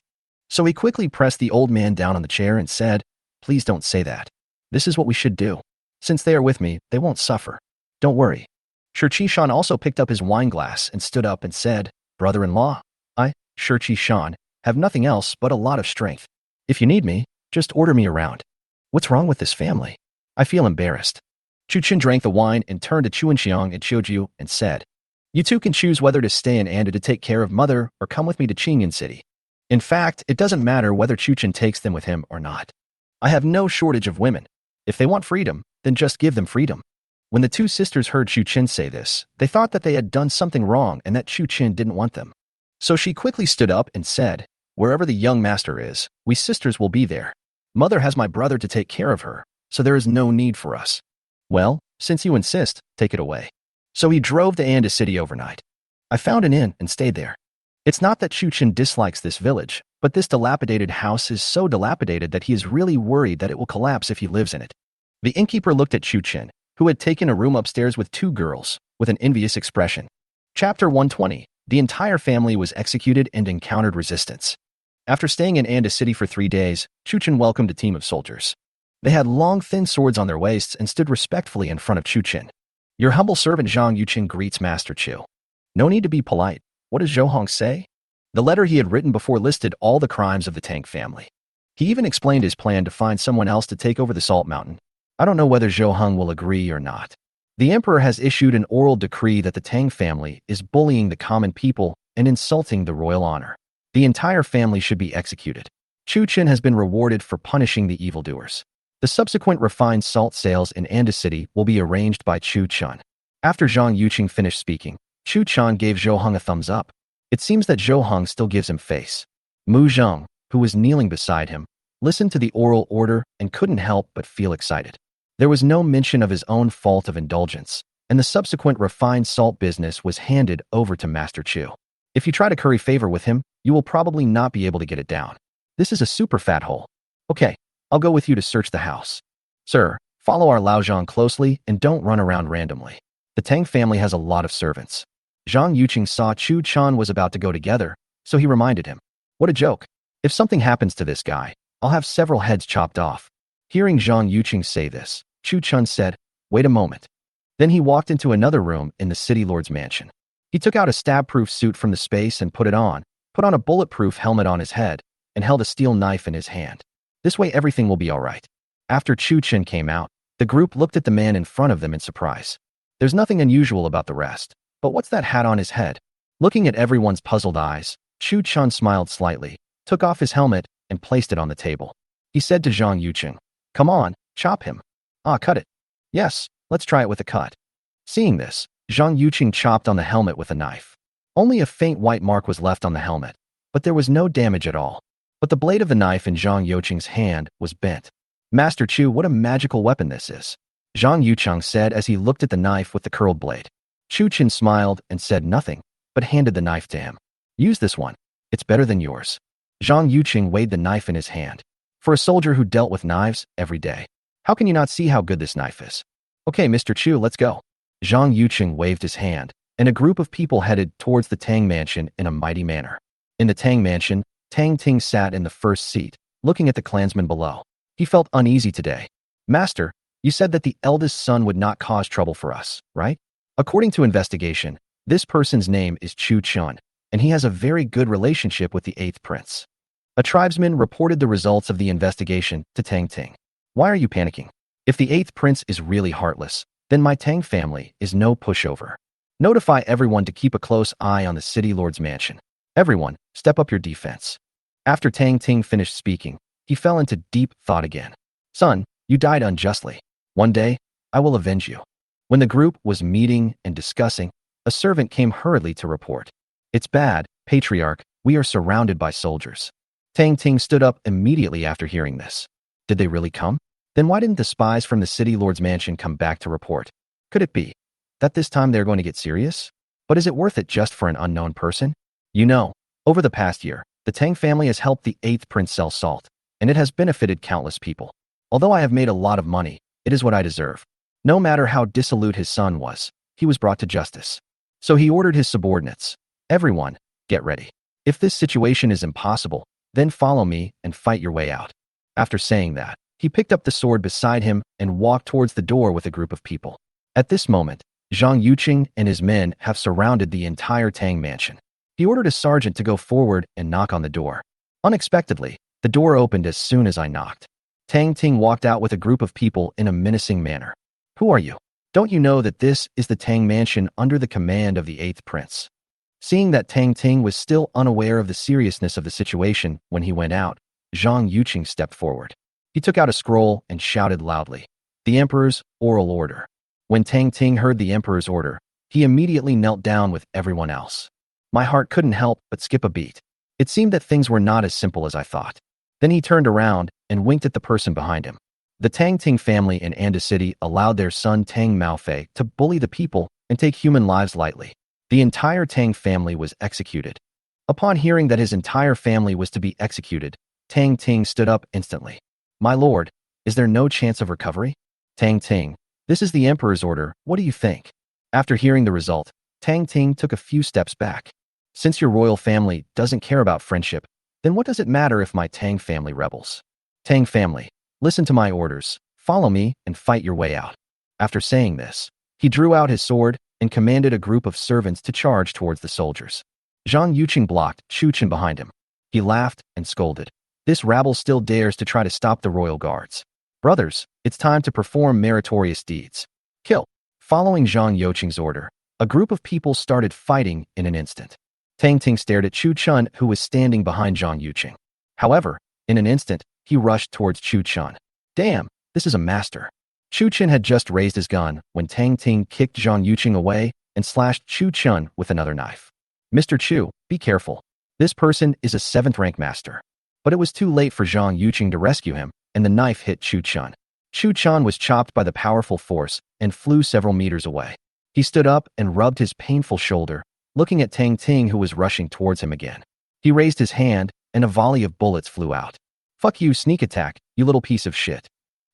So he quickly pressed the old man down on the chair and said, please don't say that. This is what we should do. Since they are with me, they won't suffer. Don't worry. Shi Qishan also picked up his wine glass and stood up and said, brother-in-law, I, Shi Qishan, have nothing else but a lot of strength. If you need me, just order me around. What's wrong with this family? I feel embarrassed. Chu Chen drank the wine and turned to Chuan Xiang and Qiuju and said, you two can choose whether to stay in Anda to take care of mother or come with me to Qingyan City. In fact, it doesn't matter whether Chu Chen takes them with him or not. I have no shortage of women. If they want freedom, then just give them freedom. When the two sisters heard Chu Chen say this, they thought that they had done something wrong and that Chu Chen didn't want them. So she quickly stood up and said, wherever the young master is, we sisters will be there. Mother has my brother to take care of her, so there is no need for us. Well, since you insist, take it away. So he drove to Anda City overnight. I found an inn and stayed there. It's not that Chu Chen dislikes this village, but this dilapidated house is so dilapidated that he is really worried that it will collapse if he lives in it. The innkeeper looked at Chu Chen, who had taken a room upstairs with two girls, with an envious expression. Chapter 120. The entire family was executed and encountered resistance. After staying in Anda City for 3 days, Chu Chen welcomed a team of soldiers. They had long, thin swords on their waists and stood respectfully in front of Chu Chen. Your humble servant Zhang Yuqing greets Master Chu. No need to be polite. What does Zhou Hong say? The letter he had written before listed all the crimes of the Tang family. He even explained his plan to find someone else to take over the Salt Mountain. I don't know whether Zhou Hong will agree or not. The emperor has issued an oral decree that the Tang family is bullying the common people and insulting the royal honor. The entire family should be executed. Chu Chen has been rewarded for punishing the evildoers. The subsequent refined salt sales in Anda City will be arranged by Chu Chen. After Zhang Yuqing finished speaking, Chu Chen gave Zhou Hong a thumbs up. It seems that Zhou Hong still gives him face. Mu Zheng, who was kneeling beside him, listened to the oral order and couldn't help but feel excited. There was no mention of his own fault of indulgence, and the subsequent refined salt business was handed over to Master Chu. If you try to curry favor with him, you will probably not be able to get it down. This is a super fat hole. Okay, I'll go with you to search the house. Sir, follow our Lao Zhang closely and don't run around randomly. The Tang family has a lot of servants. Zhang Yuqing saw Chu Chan was about to go together, so he reminded him. What a joke. If something happens to this guy, I'll have several heads chopped off. Hearing Zhang Yuqing say this, Chu Chun said, wait a moment. Then he walked into another room in the city lord's mansion. He took out a stab-proof suit from the space and put on a bulletproof helmet on his head, and held a steel knife in his hand. This way everything will be all right. After Chu Chun came out, the group looked at the man in front of them in surprise. There's nothing unusual about the rest, but what's that hat on his head? Looking at everyone's puzzled eyes, Chu Chun smiled slightly, took off his helmet, and placed it on the table. He said to Zhang Yuqing, come on, chop him. Cut it. Yes, let's try it with a cut. Seeing this, Zhang Yuqing chopped on the helmet with a knife. Only a faint white mark was left on the helmet, but there was no damage at all. But the blade of the knife in Zhang Yuqing's hand was bent. Master Chu, what a magical weapon this is, Zhang Yuqing said as he looked at the knife with the curled blade. Chu Chin smiled and said nothing, but handed the knife to him. Use this one. It's better than yours. Zhang Yuqing weighed the knife in his hand. For a soldier who dealt with knives every day, how can you not see how good this knife is? Okay, Mr. Chu, let's go. Zhang Yuqing waved his hand, and a group of people headed towards the Tang mansion in a mighty manner. In the Tang mansion, Tang Ting sat in the first seat, looking at the clansmen below. He felt uneasy today. Master, you said that the eldest son would not cause trouble for us, right? According to investigation, this person's name is Chu Chun, and he has a very good relationship with the 8th prince. A tribesman reported the results of the investigation to Tang Ting. Why are you panicking? If the 8th prince is really heartless, then my Tang family is no pushover. Notify everyone to keep a close eye on the city lord's mansion. Everyone, step up your defense. After Tang Ting finished speaking, he fell into deep thought again. Son, you died unjustly. One day, I will avenge you. When the group was meeting and discussing, a servant came hurriedly to report. It's bad, Patriarch, we are surrounded by soldiers. Tang Ting stood up immediately after hearing this. Did they really come? Then why didn't the spies from the city lord's mansion come back to report? Could it be that this time they're going to get serious? But is it worth it just for an unknown person? You know, over the past year, the Tang family has helped the 8th prince sell salt, and it has benefited countless people. Although I have made a lot of money, it is what I deserve. No matter how dissolute his son was, he was brought to justice. So he ordered his subordinates. Everyone, get ready. If this situation is impossible, then follow me and fight your way out. After saying that, he picked up the sword beside him and walked towards the door with a group of people. At this moment, Zhang Yuqing and his men have surrounded the entire Tang mansion. He ordered a sergeant to go forward and knock on the door. Unexpectedly, the door opened as soon as I knocked. Tang Ting walked out with a group of people in a menacing manner. Who are you? Don't you know that this is the Tang mansion under the command of the 8th prince? Seeing that Tang Ting was still unaware of the seriousness of the situation when he went out, Zhang Yuqing stepped forward. He took out a scroll and shouted loudly, "The Emperor's oral order." When Tang Ting heard the Emperor's order, he immediately knelt down with everyone else. My heart couldn't help but skip a beat. It seemed that things were not as simple as I thought. Then he turned around and winked at the person behind him. The Tang Ting family in Anda City allowed their son Tang Maofei to bully the people and take human lives lightly. The entire Tang family was executed. Upon hearing that his entire family was to be executed, Tang Ting stood up instantly. My lord, is there no chance of recovery? Tang Ting, this is the Emperor's order, what do you think? After hearing the result, Tang Ting took a few steps back. Since your royal family doesn't care about friendship, then what does it matter if my Tang family rebels? Tang family, listen to my orders, follow me and fight your way out. After saying this, he drew out his sword and commanded a group of servants to charge towards the soldiers. Zhang Yuqing blocked Chu Chen behind him. He laughed and scolded. This rabble still dares to try to stop the royal guards. Brothers, it's time to perform meritorious deeds. Kill. Following Zhang Yuqing's order, a group of people started fighting in an instant. Tang Ting stared at Chu Chun, who was standing behind Zhang Yuqing. However, in an instant, he rushed towards Chu Chun. Damn, this is a master. Chu Chun had just raised his gun when Tang Ting kicked Zhang Yuqing away and slashed Chu Chun with another knife. Mr. Chu, be careful. This person is a 7th rank master. But it was too late for Zhang Yuqing to rescue him, and the knife hit Chu Chun. Chu Chan was chopped by the powerful force and flew several meters away. He stood up and rubbed his painful shoulder, looking at Tang Ting who was rushing towards him again. He raised his hand, and a volley of bullets flew out. "Fuck you, sneak attack, you little piece of shit."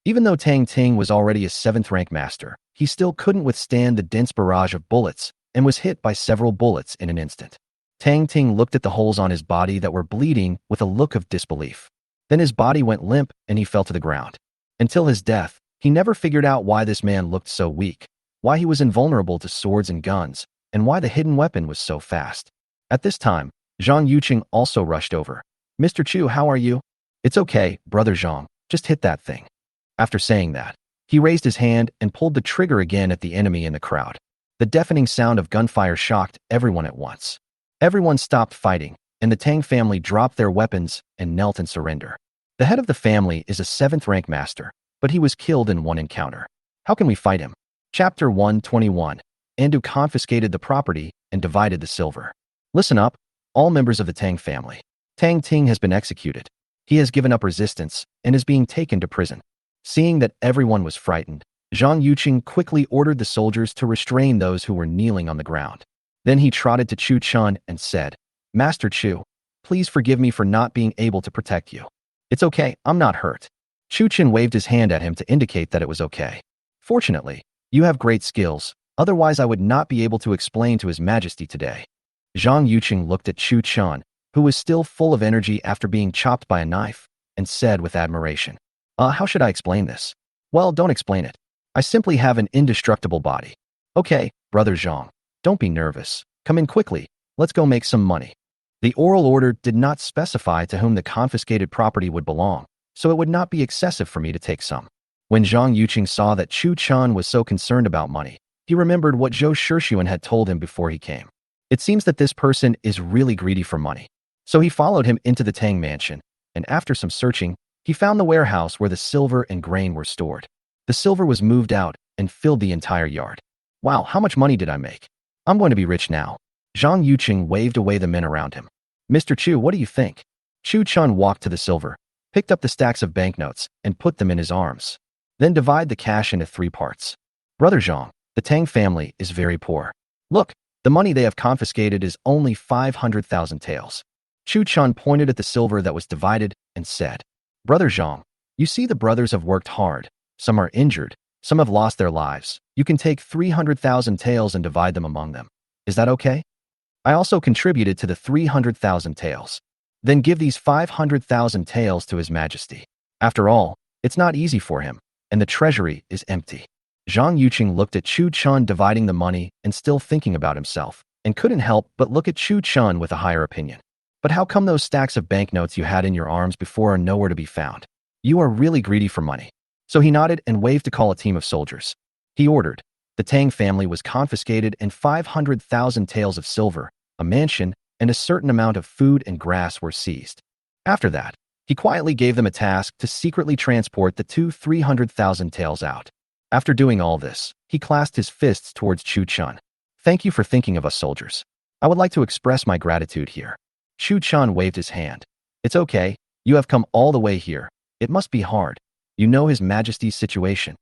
Even though Tang Ting was already a 7th rank master, he still couldn't withstand the dense barrage of bullets and was hit by several bullets in an instant. Tang Ting looked at the holes on his body that were bleeding with a look of disbelief. Then his body went limp and he fell to the ground. Until his death, he never figured out why this man looked so weak, why he was invulnerable to swords and guns, and why the hidden weapon was so fast. At this time, Zhang Yuqing also rushed over. "Mr. Chu, how are you?" "It's okay, Brother Zhang, just hit that thing." After saying that, he raised his hand and pulled the trigger again at the enemy in the crowd. The deafening sound of gunfire shocked everyone at once. Everyone stopped fighting, and the Tang family dropped their weapons and knelt in surrender. The head of the family is a 7th rank master, but he was killed in one encounter. How can we fight him? Chapter 121. Andu confiscated the property and divided the silver. Listen up, all members of the Tang family. Tang Ting has been executed. He has given up resistance and is being taken to prison. Seeing that everyone was frightened, Zhang Yuqing quickly ordered the soldiers to restrain those who were kneeling on the ground. Then he trotted to Chu Chun and said, "Master Chu, please forgive me for not being able to protect you." "It's okay, I'm not hurt." Chu Chun waved his hand at him to indicate that it was okay. "Fortunately, you have great skills, otherwise I would not be able to explain to His Majesty today." Zhang Yuqing looked at Chu Chun, who was still full of energy after being chopped by a knife, and said with admiration, How should I explain this?" "Well, don't explain it. I simply have an indestructible body." "Okay, Brother Zhang, don't be nervous. Come in quickly, let's go make some money." The oral order did not specify to whom the confiscated property would belong, so it would not be excessive for me to take some. When Zhang Yuqing saw that Chu Chan was so concerned about money, he remembered what Zhou Shixuan had told him before he came. It seems that this person is really greedy for money. So he followed him into the Tang mansion, and after some searching, he found the warehouse where the silver and grain were stored. The silver was moved out and filled the entire yard. "Wow, how much money did I make? I'm going to be rich now." Zhang Yuqing waved away the men around him. "Mr. Chu, what do you think?" Chu Chun walked to the silver, picked up the stacks of banknotes, and put them in his arms. Then divide the cash into 3 parts. "Brother Zhang, the Tang family is very poor. Look, the money they have confiscated is only 500,000 taels." Chu Chun pointed at the silver that was divided and said, "Brother Zhang, you see the brothers have worked hard. Some are injured, some have lost their lives. You can take 300,000 taels and divide them among them. Is that okay? I also contributed to the 300,000 taels. Then give these 500,000 taels to His Majesty. After all, it's not easy for him, and the treasury is empty." Zhang Yuqing looked at Chu Chun dividing the money and still thinking about himself, and couldn't help but look at Chu Chun with a higher opinion. "But how come those stacks of banknotes you had in your arms before are nowhere to be found? You are really greedy for money." So he nodded and waved to call a team of soldiers. He ordered. The Tang family was confiscated and 500,000 taels of silver, a mansion, and a certain amount of food and grass were seized. After that, he quietly gave them a task to secretly transport the 300,000 taels out. After doing all this, he clasped his fists towards Chu Chun. "Thank you for thinking of us soldiers. I would like to express my gratitude here." Chu Chun waved his hand. "It's okay, you have come all the way here. It must be hard. You know His Majesty's situation."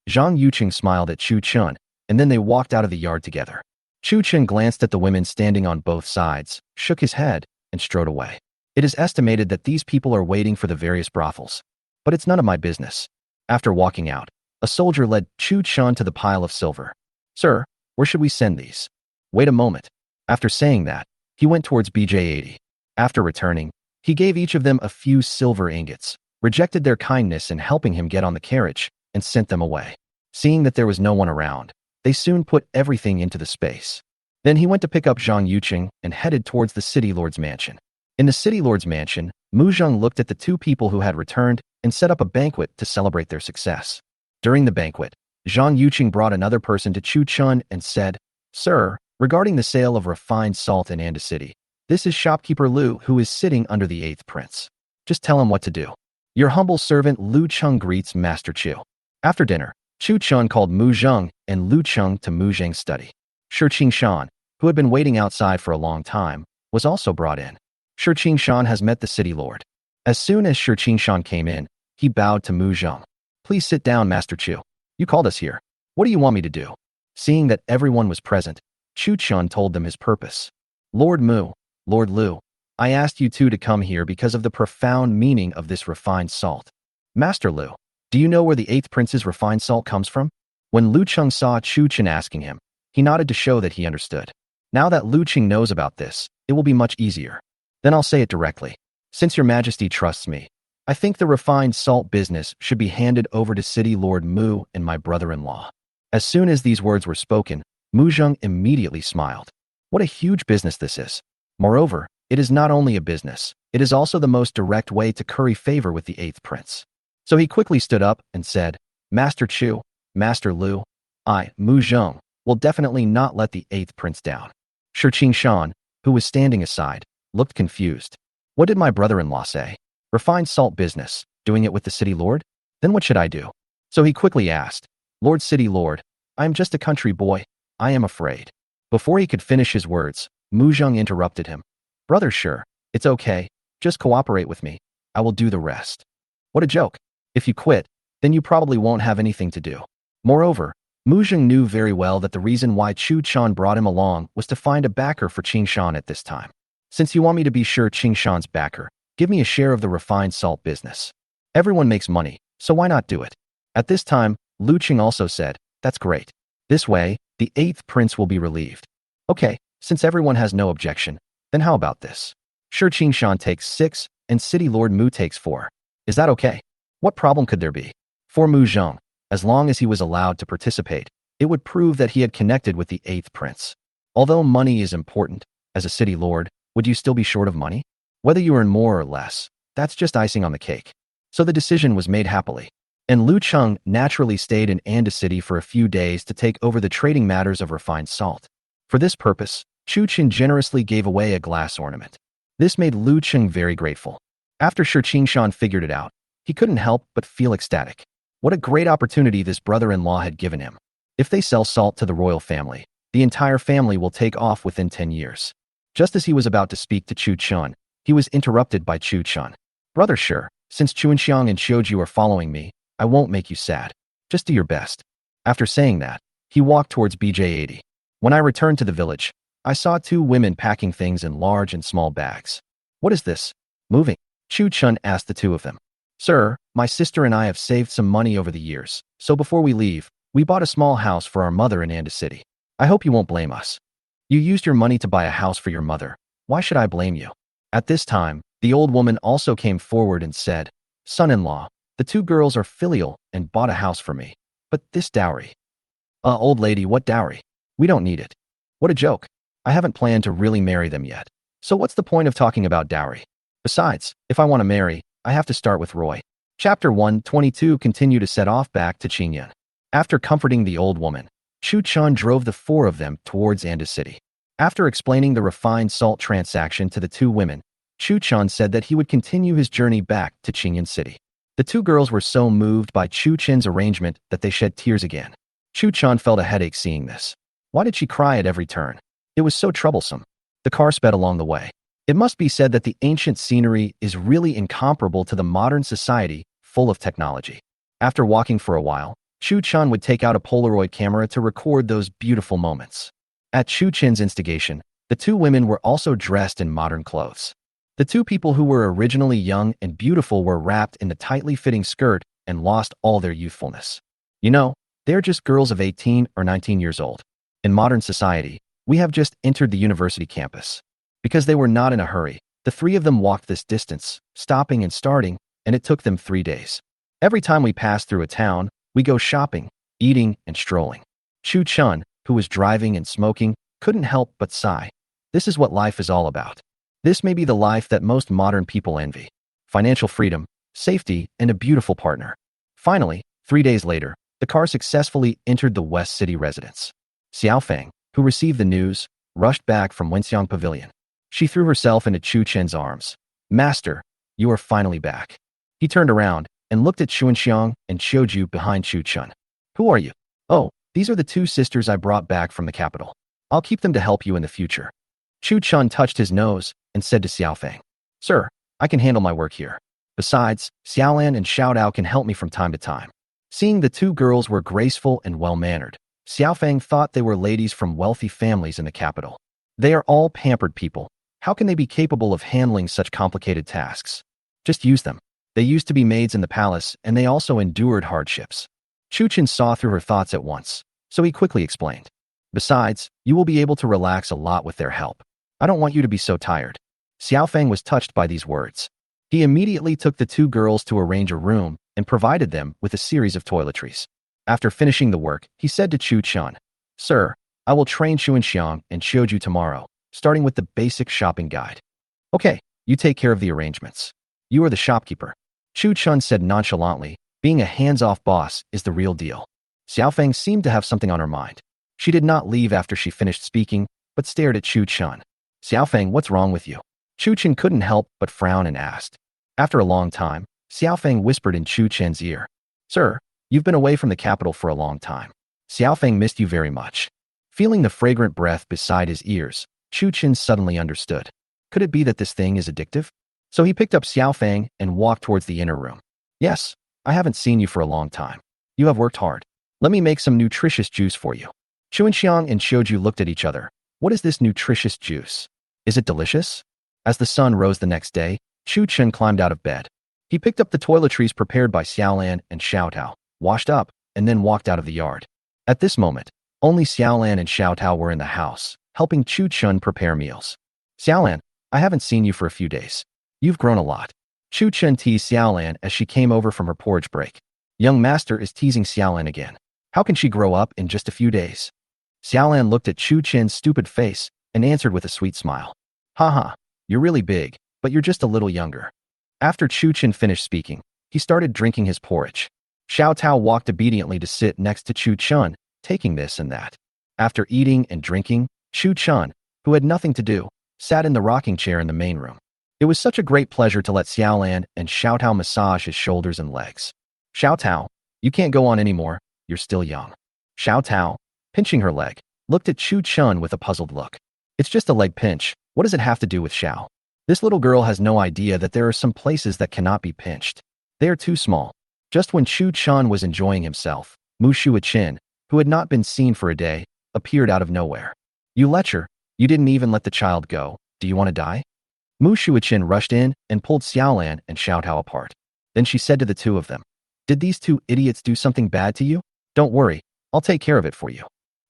Zhang Yuqing smiled at Chu Chun, and then they walked out of the yard together. Chu Chun glanced at the women standing on both sides, shook his head, and strode away. It is estimated that these people are waiting for the various brothels. But it's none of my business. After walking out, a soldier led Chu Chun to the pile of silver. "Sir, where should we send these?" "Wait a moment." After saying that, he went towards BJ-80. After returning, he gave each of them a few silver ingots, rejected their kindness in helping him get on the carriage, and sent them away. Seeing that there was no one around, they soon put everything into the space. Then he went to pick up Zhang Yuqing and headed towards the city lord's mansion. In the city lord's mansion, Mu Zheng looked at the 2 people who had returned and set up a banquet to celebrate their success. During the banquet, Zhang Yuqing brought another person to Chu Chun and said, "Sir, regarding the sale of refined salt in Anda City, this is shopkeeper Lu who is sitting under the 8th prince. Just tell him what to do. Your humble servant Lu Cheng greets Master Chu." After dinner, Chu Chun called Mu Zheng and Lu Cheng to Mu Zheng's study. Shi Qingshan, who had been waiting outside for a long time, was also brought in. Shi Qingshan has met the city lord. As soon as Shi Qingshan came in, he bowed to Mu Zheng. Please sit down, Master Chu. You called us here. What do you want me to do? Seeing that everyone was present, Chu Chun told them his purpose. Lord Mu, Lord Lu, I asked you two to come here because of the profound meaning of this refined salt. Master Lu, do you know where the 8th prince's refined salt comes from? When Lu Cheng saw Chu Chun asking him, he nodded to show that he understood. Now that Lu Cheng knows about this, it will be much easier. Then I'll say it directly. Since your majesty trusts me, I think the refined salt business should be handed over to City Lord Mu and my brother-in-law. As soon as these words were spoken, Mu Zheng immediately smiled. What a huge business this is. Moreover, it is not only a business, it is also the most direct way to curry favor with the 8th prince. So he quickly stood up and said, Master Chu, Master Lu, I, Mu Zheng, will definitely not let the 8th prince down. Shi Qingshan, who was standing aside, looked confused. What did my brother-in-law say? Refined salt business, doing it with the city lord? Then what should I do? So he quickly asked, Lord City Lord, I am just a country boy. I am afraid. Before he could finish his words, Mu Zheng interrupted him. Brother, sure, it's okay. Just cooperate with me. I will do the rest. What a joke. If you quit, then you probably won't have anything to do. Moreover, Mu Zheng knew very well that the reason why Chu Chan brought him along was to find a backer for Qingshan at this time. Since you want me to be sure Qingshan's backer, give me a share of the refined salt business. Everyone makes money, so why not do it? At this time, Lu Qing also said, that's great. This way, the 8th prince will be relieved. Okay, since everyone has no objection, then how about this? Sure, Qingshan takes 6, and City Lord Mu takes 4. Is that okay? What problem could there be? For Mu Zheng, as long as he was allowed to participate, it would prove that he had connected with the 8th prince. Although money is important, as a city lord, would you still be short of money? Whether you earn more or less, that's just icing on the cake. So the decision was made happily. And Lu Cheng naturally stayed in Anda City for a few days to take over the trading matters of refined salt. For this purpose, Chu Chen generously gave away a glass ornament. This made Lu Cheng very grateful. After Shi Qingshan figured it out, he couldn't help but feel ecstatic. What a great opportunity this brother-in-law had given him. If they sell salt to the royal family, the entire family will take off within 10 years. Just as he was about to speak to Chu Chun, he was interrupted by Chu Chun. Brother, sure, since Chuanxiang and Xiuju are following me, I won't make you sad. Just do your best. After saying that, he walked towards BJ80. When I returned to the village, I saw 2 women packing things in large and small bags. What is this? Moving? Chu Chun asked the 2 of them. Sir, my sister and I have saved some money over the years, so before we leave, we bought a small house for our mother in Anda City. I hope you won't blame us. You used your money to buy a house for your mother. Why should I blame you? At this time, the old woman also came forward and said, Son-in-law, the 2 girls are filial and bought a house for me. But this dowry. Old lady, what dowry? We don't need it. What a joke. I haven't planned to really marry them yet. So what's the point of talking about dowry? Besides, if I want to marry, I have to start with Roy. Chapter 122 continue to set off back to Qingyan. After comforting the old woman, Chu Chun drove the 4 of them towards Anda City. After explaining the refined salt transaction to the 2 women, Chu Chun said that he would continue his journey back to Qingyan City. The 2 girls were so moved by Chu Chen's arrangement that they shed tears again. Chu Chun felt a headache seeing this. Why did she cry at every turn? It was so troublesome. The car sped along the way. It must be said that the ancient scenery is really incomparable to the modern society, full of technology. After walking for a while, Chu Chun would take out a Polaroid camera to record those beautiful moments. At Chu Chen's instigation, the 2 women were also dressed in modern clothes. The 2 people who were originally young and beautiful were wrapped in the tightly fitting skirt and lost all their youthfulness. You know, they're just girls of 18 or 19 years old. In modern society, we have just entered the university campus. Because they were not in a hurry, the 3 of them walked this distance, stopping and starting, and it took them 3 days. Every time we pass through a town, we go shopping, eating, and strolling. Chu Chun, who was driving and smoking, couldn't help but sigh. This is what life is all about. This may be the life that most modern people envy. Financial freedom, safety, and a beautiful partner. Finally, 3 days later, the car successfully entered the West City residence. Xiaofeng, who received the news, rushed back from Wenxiang Pavilion. She threw herself into Chu Chen's arms. Master, you are finally back. He turned around and looked at Xuanxiang and Xiuju behind Chu Chun. Who are you? Oh, these are the 2 sisters I brought back from the capital. I'll keep them to help you in the future. Chu Chun touched his nose and said to Xiaofeng, Sir, I can handle my work here. Besides, Xiaolan and Xiaodao can help me from time to time. Seeing the two girls were graceful and well-mannered, Xiaofeng thought they were ladies from wealthy families in the capital. They are all pampered people. How can they be capable of handling such complicated tasks? Just use them. They used to be maids in the palace, and they also endured hardships. Chu Chen saw through her thoughts at once, so he quickly explained. Besides, you will be able to relax a lot with their help. I don't want you to be so tired. Xiaofeng was touched by these words. He immediately took the two girls to arrange a room and provided them with a series of toiletries. After finishing the work, he said to Chu Chen, Sir, I will train Xuanxiang and Xiuju tomorrow, starting with the basic shopping guide. Okay, you take care of the arrangements. You are the shopkeeper. Chu Chen said nonchalantly, being a hands-off boss is the real deal. Xiaofeng seemed to have something on her mind. She did not leave after she finished speaking, but stared at Chu Chen. Xiaofeng, what's wrong with you? Chu Chen couldn't help but frown and asked. After a long time, Xiaofeng whispered in Chu Chen's ear. Sir, you've been away from the capital for a long time. Xiaofeng missed you very much. Feeling the fragrant breath beside his ears, Chu Chen suddenly understood. Could it be that this thing is addictive? So he picked up Xiaofeng and walked towards the inner room. Yes, I haven't seen you for a long time. You have worked hard. Let me make some nutritious juice for you. Xuanxiang and Xiuju looked at each other. What is this nutritious juice? Is it delicious? As the sun rose the next day, Chu Chen climbed out of bed. He picked up the toiletries prepared by Xiaolan and Xiaotao, washed up, and then walked out of the yard. At this moment, only Xiaolan and Xiaotao were in the house, helping Chu Chen prepare meals. Xiaolan, I haven't seen you for a few days. You've grown a lot. Chu Chen teased Xiaolan as she came over from her porridge break. Young master is teasing Xiaolan again. How can she grow up in just a few days? Xiaolan looked at Chu Chen's stupid face and answered with a sweet smile. Haha, you're really big, but you're just a little younger. After Chu Chen finished speaking, he started drinking his porridge. Xiao Tao walked obediently to sit next to Chu Chen, taking this and that. After eating and drinking, Chu Chen, who had nothing to do, sat in the rocking chair in the main room. It was such a great pleasure to let Xiaolan and Xiao Tao massage his shoulders and legs. Xiao Tao, you can't go on anymore, you're still young. Xiao Tao, pinching her leg, looked at Chu Chen with a puzzled look. It's just a leg pinch, what does it have to do with Xiao? This little girl has no idea that there are some places that cannot be pinched. They are too small. Just when Chu Chen was enjoying himself, Mu Shuichin, who had not been seen for a day, appeared out of nowhere. You lecher, you didn't even let the child go, do you want to die? Mu Shuichin rushed in and pulled Xiaolan and Xiaotao apart. Then she said to the two of them, Did these two idiots do something bad to you? Don't worry, I'll take care of it for you.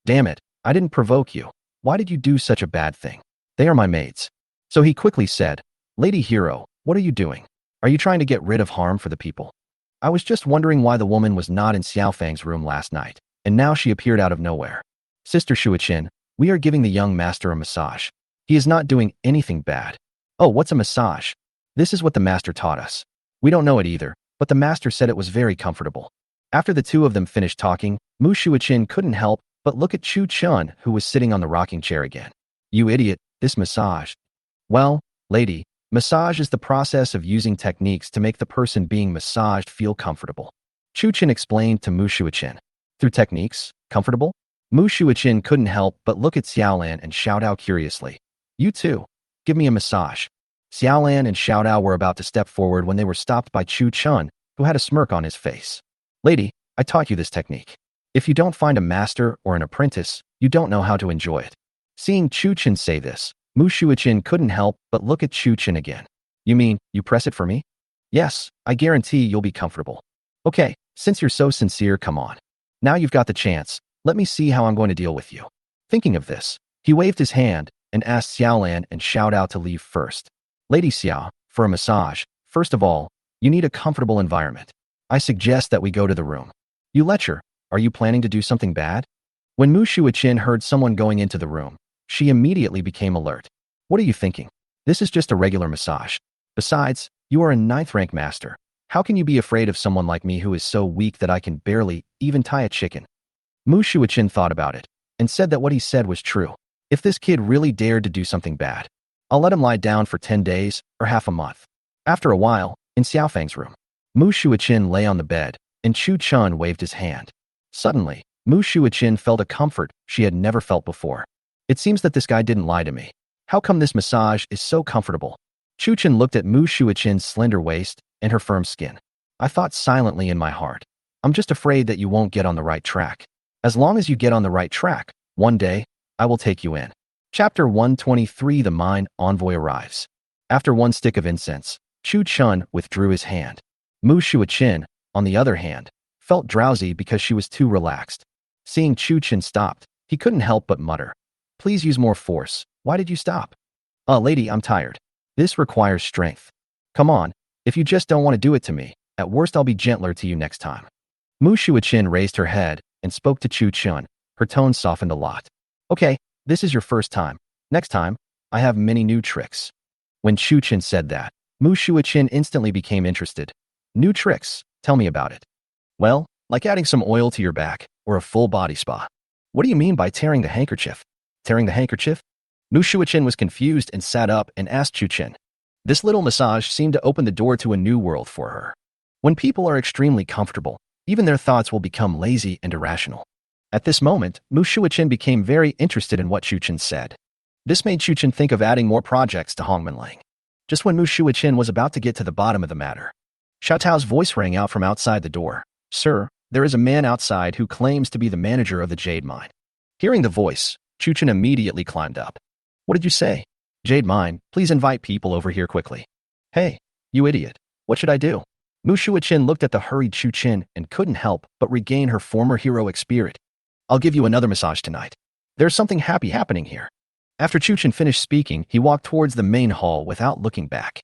Damn it, I didn't provoke you. Why did you do such a bad thing? They are my maids. So he quickly said, Lady Hero, what are you doing? Are you trying to get rid of harm for the people? I was just wondering why the woman was not in Xiaofeng's room last night, and now she appeared out of nowhere. Sister Shuichin, we are giving the young master a massage. He is not doing anything bad. Oh, what's a massage? This is what the master taught us. We don't know it either, but the master said it was very comfortable. After the two of them finished talking, Mu Shuichin couldn't help but look at Chu Chen, who was sitting on the rocking chair again. You idiot, this massage. Well, lady, massage is the process of using techniques to make the person being massaged feel comfortable. Chu Chen explained to Mu Shuichin. Through techniques, comfortable? Mu Shuichin couldn't help but look at Xiaolan and Xiaotao curiously. You too. Give me a massage. Xiaolan and Xiaotao were about to step forward when they were stopped by Chu Chen, who had a smirk on his face. Lady, I taught you this technique. If you don't find a master or an apprentice, you don't know how to enjoy it. Seeing Chu Chen say this, Mu Shuichin couldn't help but look at Chu Chen again. You mean, you press it for me? Yes, I guarantee you'll be comfortable. Okay, since you're so sincere, come on. Now you've got the chance, let me see how I'm going to deal with you. Thinking of this, he waved his hand and asked Xiaolan and Xiaotao to leave first. Lady Xiao, for a massage, first of all, you need a comfortable environment. I suggest that we go to the room. You lecher, are you planning to do something bad? When Mu Shuichin heard someone going into the room, she immediately became alert. What are you thinking? This is just a regular massage. Besides, you are a 9th rank master. How can you be afraid of someone like me who is so weak that I can barely even tie a chicken? Mu Shuichin thought about it and said that what he said was true. If this kid really dared to do something bad, I'll let him lie down for 10 days or half a month. After a while, in Xiaofeng's room, Mu Shuichin lay on the bed and Chu Chen waved his hand. Suddenly, Mu Shuichin felt a comfort she had never felt before. It seems that this guy didn't lie to me. How come this massage is so comfortable? Chu Chen looked at Mu Shuichin's slender waist and her firm skin. I thought silently in my heart. I'm just afraid that you won't get on the right track. As long as you get on the right track, one day, I will take you in. Chapter 123. The Mind Envoy arrives. After one stick of incense, Chu Chun withdrew his hand. Mu Shuachin, on the other hand, felt drowsy because she was too relaxed. Seeing Chu Chun stopped, he couldn't help but mutter, "Please use more force. Why did you stop?" Lady, I'm tired. This requires strength. Come on, if you just don't want to do it to me, at worst I'll be gentler to you next time. Mu Shuachin raised her head and spoke to Chu Chun. Her tone softened a lot. Okay, this is your first time. Next time, I have many new tricks. When Chu Chun said that, Mu Shuachin instantly became interested. New tricks? Tell me about it. Well, like adding some oil to your back or a full body spa. What do you mean by tearing the handkerchief? Tearing the handkerchief? Mu Shuachin was confused and sat up and asked Chu Chun. This little massage seemed to open the door to a new world for her. When people are extremely comfortable, even their thoughts will become lazy and irrational. At this moment, Mu Shuachin became very interested in what Chu Chun said. This made Chu Chun think of adding more projects to Hongmenlang. Just when Mu Shuachin was about to get to the bottom of the matter, Xiao Tao's voice rang out from outside the door. Sir, there is a man outside who claims to be the manager of the Jade Mine. Hearing the voice, Chu Chun immediately climbed up. What did you say? Jade Mine, please invite people over here quickly. Hey, you idiot. What should I do? Mu Shuachin looked at the hurried Chu Chun and couldn't help but regain her former heroic spirit. I'll give you another massage tonight. There's something happy happening here. After Chu Chun finished speaking, he walked towards the main hall without looking back.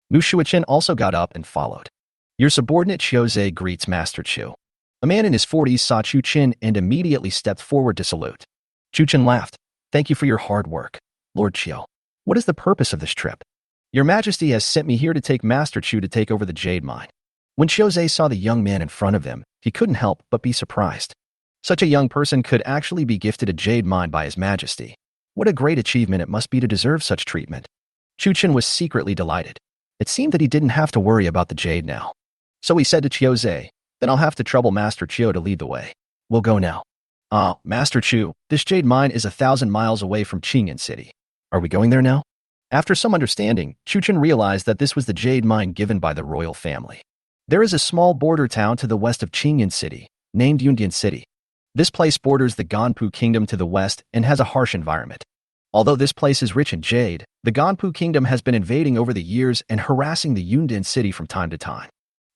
Mu Shuachin also got up and followed. Your subordinate Chiozei greets Master Chu. A man in his 40s saw Chu Chun and immediately stepped forward to salute. Chu Chun laughed. Thank you for your hard work, Lord Chiu. What is the purpose of this trip? Your Majesty has sent me here to take Master Chu to take over the Jade Mine. When Chiozei saw the young man in front of him, he couldn't help but be surprised. Such a young person could actually be gifted a jade mine by His Majesty. What a great achievement it must be to deserve such treatment. Chu Chun was secretly delighted. It seemed that he didn't have to worry about the jade now. So he said to Chiozei, then I'll have to trouble Master Chiu to lead the way. We'll go now. Master Chu, this jade mine is 1,000 miles away from Qingyan City. Are we going there now? After some understanding, Chu Chun realized that this was the jade mine given by the royal family. There is a small border town to the west of Qingyan City, named Yundian City. This place borders the Ganpu Kingdom to the west and has a harsh environment. Although this place is rich in jade, the Ganpu Kingdom has been invading over the years and harassing the Yundian City from time to time.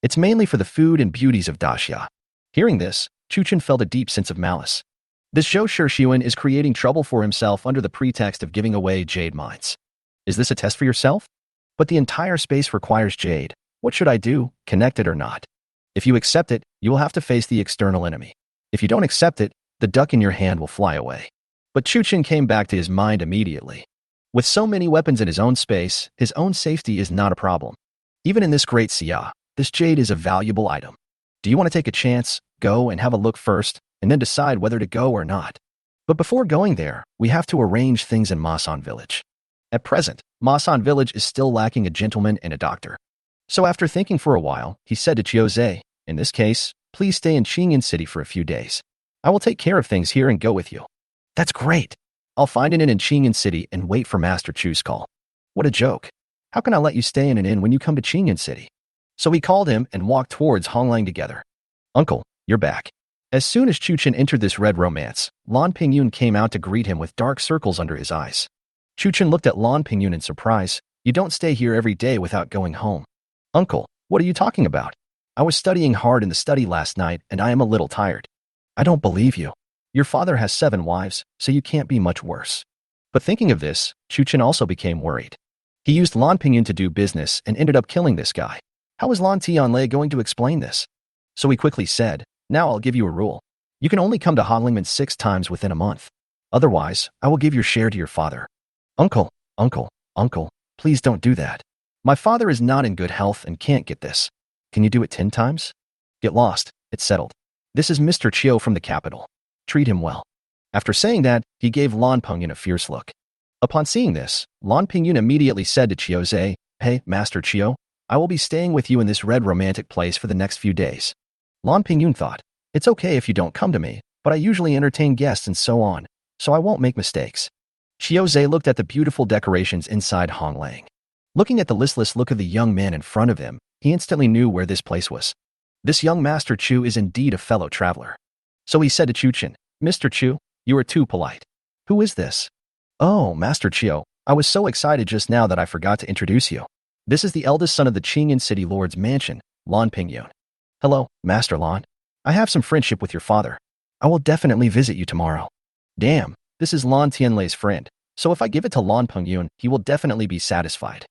It's mainly for the food and beauties of Daxia. Hearing this, Chu Chun felt a deep sense of malice. This Zhou Shixuan is creating trouble for himself under the pretext of giving away jade mines. Is this a test for yourself? But the entire space requires jade. What should I do, connect it or not? If you accept it, you will have to face the external enemy. If you don't accept it, the duck in your hand will fly away. But Chu Chun came back to his mind immediately. With so many weapons in his own space, his own safety is not a problem. Even in this great Xia, this jade is a valuable item. Do you want to take a chance, go and have a look first, and then decide whether to go or not? But before going there, we have to arrange things in Masan Village. At present, Masan Village is still lacking a gentleman and a doctor. So after thinking for a while, he said to Chiozei, in this case, please stay in Qingyan City for a few days. I will take care of things here and go with you. That's great. I'll find an inn in Qingyan City and wait for Master Chu's call. What a joke. How can I let you stay in an inn when you come to Qingyan City? So he called him and walked towards Honglang together. Uncle, you're back. As soon as Chu Chun entered this red romance, Lan Pingyun came out to greet him with dark circles under his eyes. Chu Chun looked at Lan Pingyun in surprise. You don't stay here every day without going home. Uncle, what are you talking about? I was studying hard in the study last night and I am a little tired. I don't believe you. Your father has 7 wives, so you can't be much worse. But thinking of this, Chu Chun also became worried. He used Lan Pingyun to do business and ended up killing this guy. How is Lan Tianlei going to explain this? So he quickly said, now I'll give you a rule. You can only come to Honglingman 6 times within a month. Otherwise, I will give your share to your father. Uncle, please don't do that. My father is not in good health and can't get this. Can you do it 10 times? Get lost, it's settled. This is Mr. Chiu from the capital. Treat him well. After saying that, he gave Lan Pingyun a fierce look. Upon seeing this, Lan Pingyun immediately said to Chiozei, hey, Master Chiu, I will be staying with you in this red romantic place for the next few days. Lan Pingyun thought, it's okay if you don't come to me, but I usually entertain guests and so on, so I won't make mistakes. Chiozei looked at the beautiful decorations inside Honglang. Looking at the listless look of the young man in front of him, he instantly knew where this place was. This young Master Chu is indeed a fellow traveler. So he said to Chuchen, Mr. Chu, you are too polite. Who is this? Oh, Master Chiu, I was so excited just now that I forgot to introduce you. This is the eldest son of the Qingyan City Lord's mansion, Lan Pingyun. Hello, Master Lan. I have some friendship with your father. I will definitely visit you tomorrow. Damn, this is Lan Tianlei's friend, so if I give it to Lan Pingyun, he will definitely be satisfied.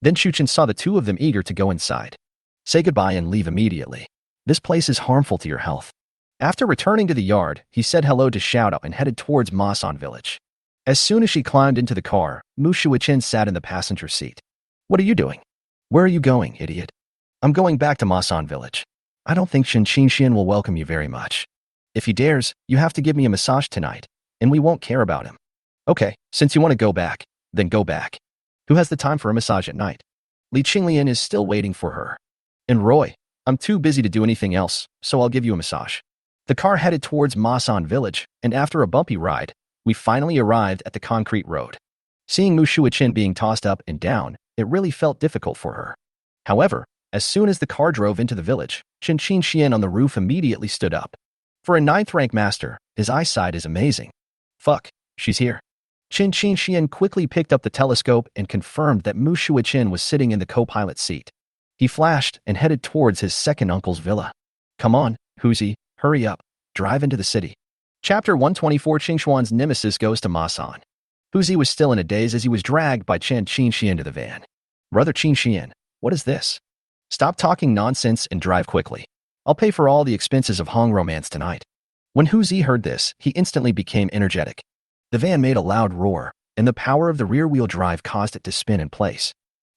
Then Chuchen saw the two of them eager to go inside. Say goodbye and leave immediately. This place is harmful to your health. After returning to the yard, he said hello to Xiaodao and headed towards Masan village. As soon as she climbed into the car, Mu Shuichen sat in the passenger seat. What are you doing? Where are you going, idiot? I'm going back to Masan village. I don't think Shen Qingxian will welcome you very much. If he dares, you have to give me a massage tonight, and we won't care about him. Okay, since you want to go back, then go back. Who has the time for a massage at night? Li Qinglian is still waiting for her. And Roy, I'm too busy to do anything else, so I'll give you a massage. The car headed towards Masan village, and after a bumpy ride, we finally arrived at the concrete road. Seeing Mu Shuichen being tossed up and down, it really felt difficult for her. However, as soon as the car drove into the village, Chen Qingxian on the roof immediately stood up. For a 9th-rank master, his eyesight is amazing. Fuck, she's here. Chen Qingxian quickly picked up the telescope and confirmed that Mu Shuichen was sitting in the co-pilot seat. He flashed and headed towards his second uncle's villa. Come on, Huzi, hurry up, drive into the city. Chapter 124 Qingshuan's nemesis goes to Masan. Huzi was still in a daze as he was dragged by Chen Qingxian to the van. Brother Qingxian, what is this? Stop talking nonsense and drive quickly. I'll pay for all the expenses of Hong romance tonight. When Huzi heard this, he instantly became energetic. The van made a loud roar, and the power of the rear-wheel drive caused it to spin in place.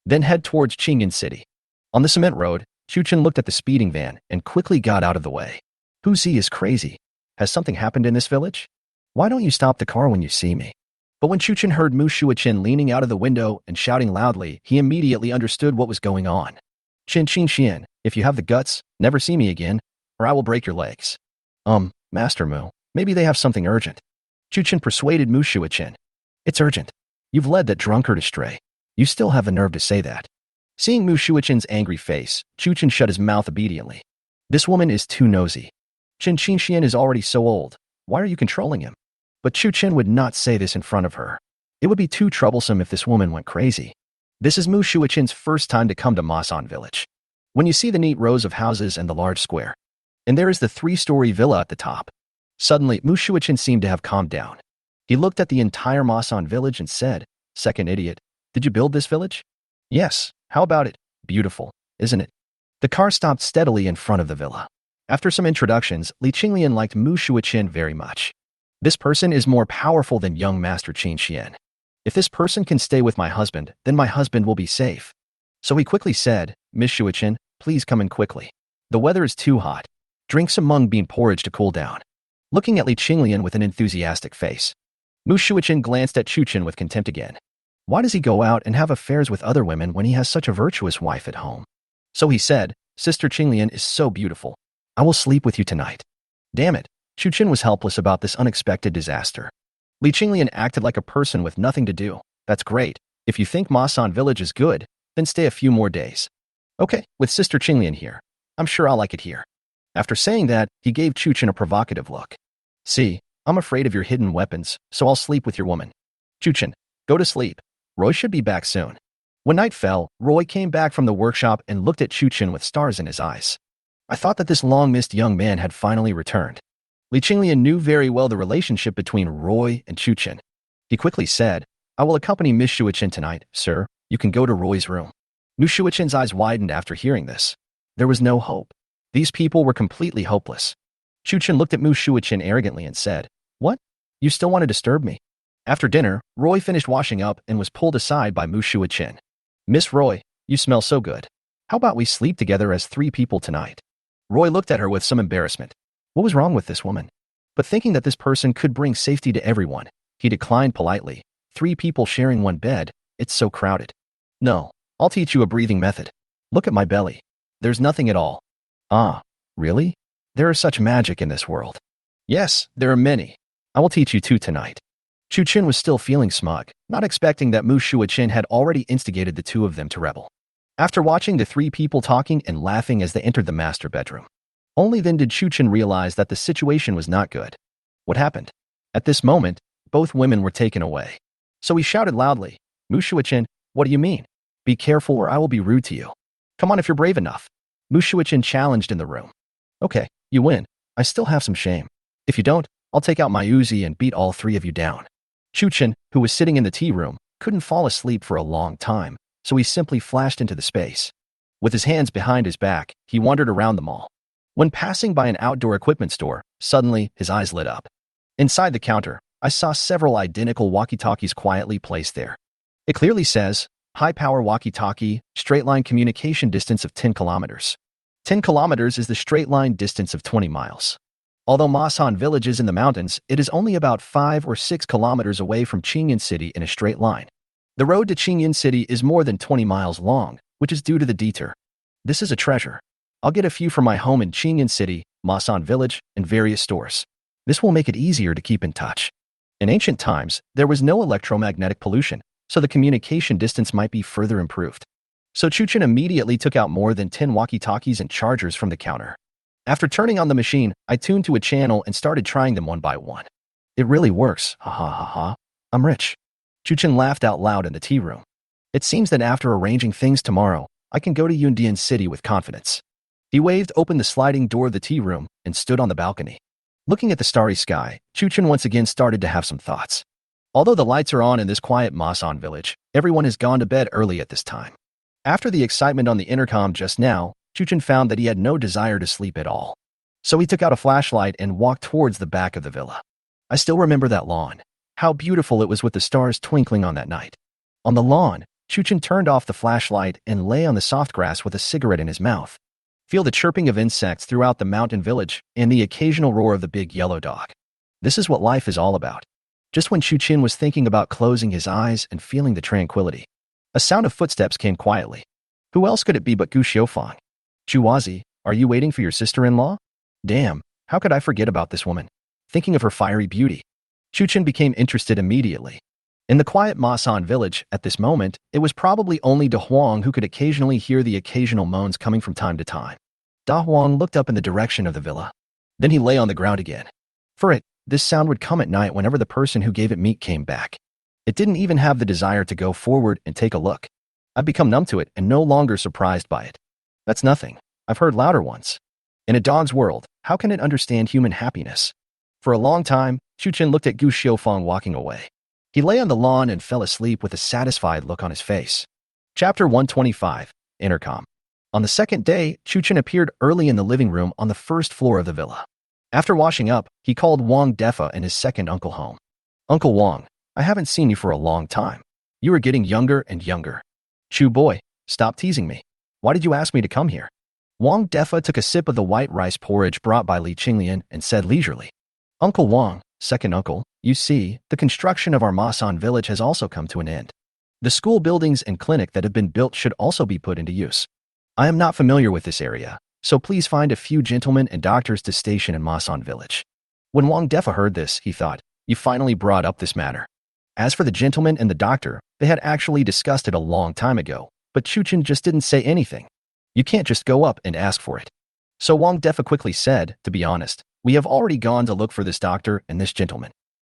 Then head towards Qingyan City. On the cement road, Chuchen looked at the speeding van and quickly got out of the way. Huzi is crazy. Has something happened in this village? Why don't you stop the car when you see me? But when Chuchen heard Mu Shuichen leaning out of the window and shouting loudly, he immediately understood what was going on. Chen Qingxian, if you have the guts, never see me again, or I will break your legs. Master Mu, maybe they have something urgent. Chuchen persuaded Mu Shuichen. It's urgent. You've led that drunkard astray. You still have the nerve to say that. Seeing Mu Shuichen's angry face, Chuchen shut his mouth obediently. This woman is too nosy. Chen Qingxian is already so old. Why are you controlling him? But Chuchen would not say this in front of her. It would be too troublesome if this woman went crazy. This is Mu Shuichen's first time to come to Masan village. When you see the neat rows of houses and the large square, and there is the 3-story villa at the top. Suddenly, Mu Shuichen seemed to have calmed down. He looked at the entire Masan village and said, Second idiot, did you build this village? Yes, how about it? Beautiful, isn't it? The car stopped steadily in front of the villa. After some introductions, Li Qinglian liked Mu Shuichen very much. This person is more powerful than young Master Qingxian. If this person can stay with my husband, then my husband will be safe. So he quickly said, Miss Shuichen, please come in quickly. The weather is too hot. Drink some mung bean porridge to cool down. Looking at Li Qinglian with an enthusiastic face, Mu Shuichen glanced at Chuchen with contempt again. Why does he go out and have affairs with other women when he has such a virtuous wife at home? So he said, Sister Qinglian is so beautiful. I will sleep with you tonight. Damn it, Chuchen was helpless about this unexpected disaster. Li Qinglian acted like a person with nothing to do. That's great. If you think Masan village is good, then stay a few more days. Okay, with Sister Qinglian here. I'm sure I'll like it here. After saying that, he gave Chuchen a provocative look. See, I'm afraid of your hidden weapons, so I'll sleep with your woman. Chuchen, go to sleep. Roy should be back soon. When night fell, Roy came back from the workshop and looked at Chuchen with stars in his eyes. I thought that this long-missed young man had finally returned. Li Qinglian knew very well the relationship between Roy and Chuchen. He quickly said, I will accompany Miss Shuichen tonight, sir. You can go to Roy's room. Mu Shuichen's eyes widened after hearing this. There was no hope. These people were completely hopeless. Chuchen looked at Mu Shuichen arrogantly and said, What? You still want to disturb me? After dinner, Roy finished washing up and was pulled aside by Mu Shuichen. Miss Roy, you smell so good. How about we sleep together as 3 people tonight? Roy looked at her with some embarrassment. What was wrong with this woman? But thinking that this person could bring safety to everyone, he declined politely. 3 people sharing one bed, it's so crowded. No, I'll teach you a breathing method. Look at my belly. There's nothing at all. Ah, really? There is such magic in this world. Yes, there are many. I will teach you 2 tonight. Chuchen was still feeling smug, not expecting that Mu Shuichen had already instigated the 2 of them to rebel. After watching the 3 people talking and laughing as they entered the master bedroom, Only then did Chuchen realize that the situation was not good. What happened? At this moment, both women were taken away. So he shouted loudly, Mushuichin, what do you mean? Be careful or I will be rude to you. Come on if you're brave enough. Mushuichin challenged in the room. Okay, you win. I still have some shame. If you don't, I'll take out my Uzi and beat all three of you down. Chuchen, who was sitting in the tea room, couldn't fall asleep for a long time, so he simply flashed into the space. With his hands behind his back, he wandered around the mall. When passing by an outdoor equipment store, suddenly his eyes lit up. Inside the counter, I saw several identical walkie-talkies quietly placed there. It clearly says, high-power walkie-talkie, straight-line communication distance of 10 kilometers. 10 kilometers is the straight-line distance of 20 miles. Although Masan village is in the mountains, it is only about 5 or 6 kilometers away from Qingyan City in a straight line. The road to Qingyan City is more than 20 miles long, which is due to the detour. This is a treasure. I'll get a few from my home in Qingyan City, Masan village, and various stores. This will make it easier to keep in touch. In ancient times, there was no electromagnetic pollution, so the communication distance might be further improved. So Chuchen immediately took out more than 10 walkie-talkies and chargers from the counter. After turning on the machine, I tuned to a channel and started trying them one by one. It really works, ha ha ha ha. I'm rich. Chuchen laughed out loud in the tea room. It seems that after arranging things tomorrow, I can go to Yundian City with confidence. He waved open the sliding door of the tea room and stood on the balcony. Looking at the starry sky, Chuchen once again started to have some thoughts. Although the lights are on in this quiet Masan village, everyone has gone to bed early at this time. After the excitement on the intercom just now, Chuchen found that he had no desire to sleep at all. So he took out a flashlight and walked towards the back of the villa. I still remember that lawn. How beautiful it was with the stars twinkling on that night. On the lawn, Chuchen turned off the flashlight and lay on the soft grass with a cigarette in his mouth. Feel the chirping of insects throughout the mountain village and the occasional roar of the big yellow dog. This is what life is all about. Just when Chuchen was thinking about closing his eyes and feeling the tranquility, a sound of footsteps came quietly. Who else could it be but Gu Xiaofang? Chuwazi, are you waiting for your sister-in-law? Damn, how could I forget about this woman? Thinking of her fiery beauty. Chuchen became interested immediately. In the quiet Masan village, at this moment, it was probably only Da Huang who could occasionally hear the occasional moans coming from time to time. Da Huang looked up in the direction of the villa. Then he lay on the ground again. For it, this sound would come at night whenever the person who gave it meat came back. It didn't even have the desire to go forward and take a look. I've become numb to it and no longer surprised by it. That's nothing. I've heard louder ones. In a dog's world, how can it understand human happiness? For a long time, Chuchen looked at Gu Xiaofang walking away. He lay on the lawn and fell asleep with a satisfied look on his face. Chapter 125, Intercom. On the second day, Chuchen appeared early in the living room on the first floor of the villa. After washing up, he called Wang Defa and his second uncle home. Uncle Wang, I haven't seen you for a long time. You are getting younger and younger. Chu boy, stop teasing me. Why did you ask me to come here? Wang Defa took a sip of the white rice porridge brought by Li Qinglian and said leisurely, Uncle Wang, second uncle, you see, the construction of our Masan village has also come to an end. The school buildings and clinic that have been built should also be put into use. I am not familiar with this area, so please find a few gentlemen and doctors to station in Masan village. When Wang Defa heard this, he thought, you finally brought up this matter. As for the gentleman and the doctor, they had actually discussed it a long time ago, but Chuchen just didn't say anything. You can't just go up and ask for it. So Wang Defa quickly said, to be honest, we have already gone to look for this doctor and this gentleman.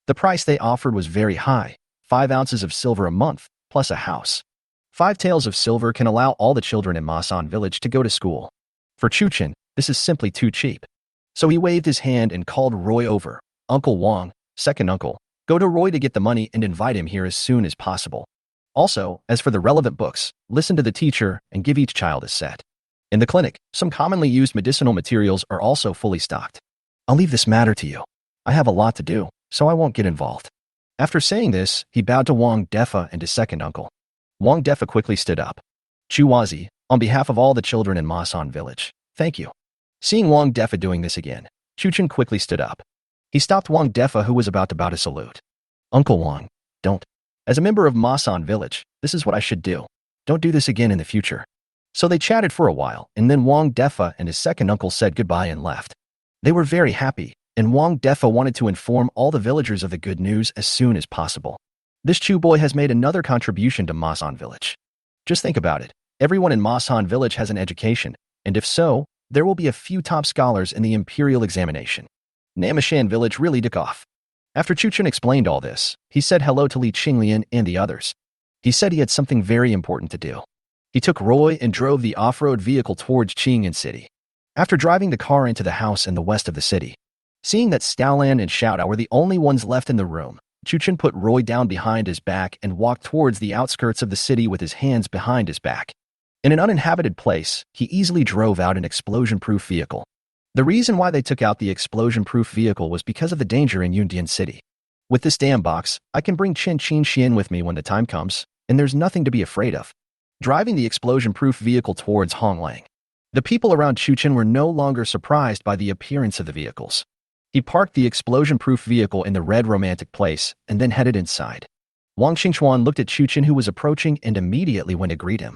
The price they offered was very high, 5 ounces of silver a month, plus a house. 5 taels of silver can allow all the children in Masan village to go to school. For Chuchen, this is simply too cheap. So he waved his hand and called Roy over. Uncle Wang, second uncle, go to Roy to get the money and invite him here as soon as possible. Also, as for the relevant books, listen to the teacher and give each child a set. In the clinic, some commonly used medicinal materials are also fully stocked. I'll leave this matter to you. I have a lot to do, so I won't get involved. After saying this, he bowed to Wang Defa and his second uncle. Wang Defa quickly stood up. Chuwazi, on behalf of all the children in Masan village, thank you. Seeing Wang Defa doing this again, Chuchen quickly stood up. He stopped Wang Defa who was about to bow to salute. Uncle Wang, don't. As a member of Masan village, this is what I should do. Don't do this again in the future. So they chatted for a while, and then Wang Defa and his second uncle said goodbye and left. They were very happy, and Wang Defa wanted to inform all the villagers of the good news as soon as possible. This Chu boy has made another contribution to Masan village. Just think about it. Everyone in Masan village has an education, and if so, there will be a few top scholars in the imperial examination. Namashan village really took off. After Chuchen explained all this, he said hello to Li Qinglian and the others. He said he had something very important to do. He took Roy and drove the off-road vehicle towards Qingyan City. After driving the car into the house in the west of the city, seeing that Stalan and Xiaodao were the only ones left in the room, Chuchen put Roy down behind his back and walked towards the outskirts of the city with his hands behind his back. In an uninhabited place, he easily drove out an explosion-proof vehicle. The reason why they took out the explosion-proof vehicle was because of the danger in Yundian City. With this damn box, I can bring Chen Qinxian with me when the time comes, and there's nothing to be afraid of. Driving the explosion-proof vehicle towards Honglang. The people around Chuchen were no longer surprised by the appearance of the vehicles. He parked the explosion-proof vehicle in the red romantic place and then headed inside. Wang Xingchuan looked at Chuchen, who was approaching, and immediately went to greet him.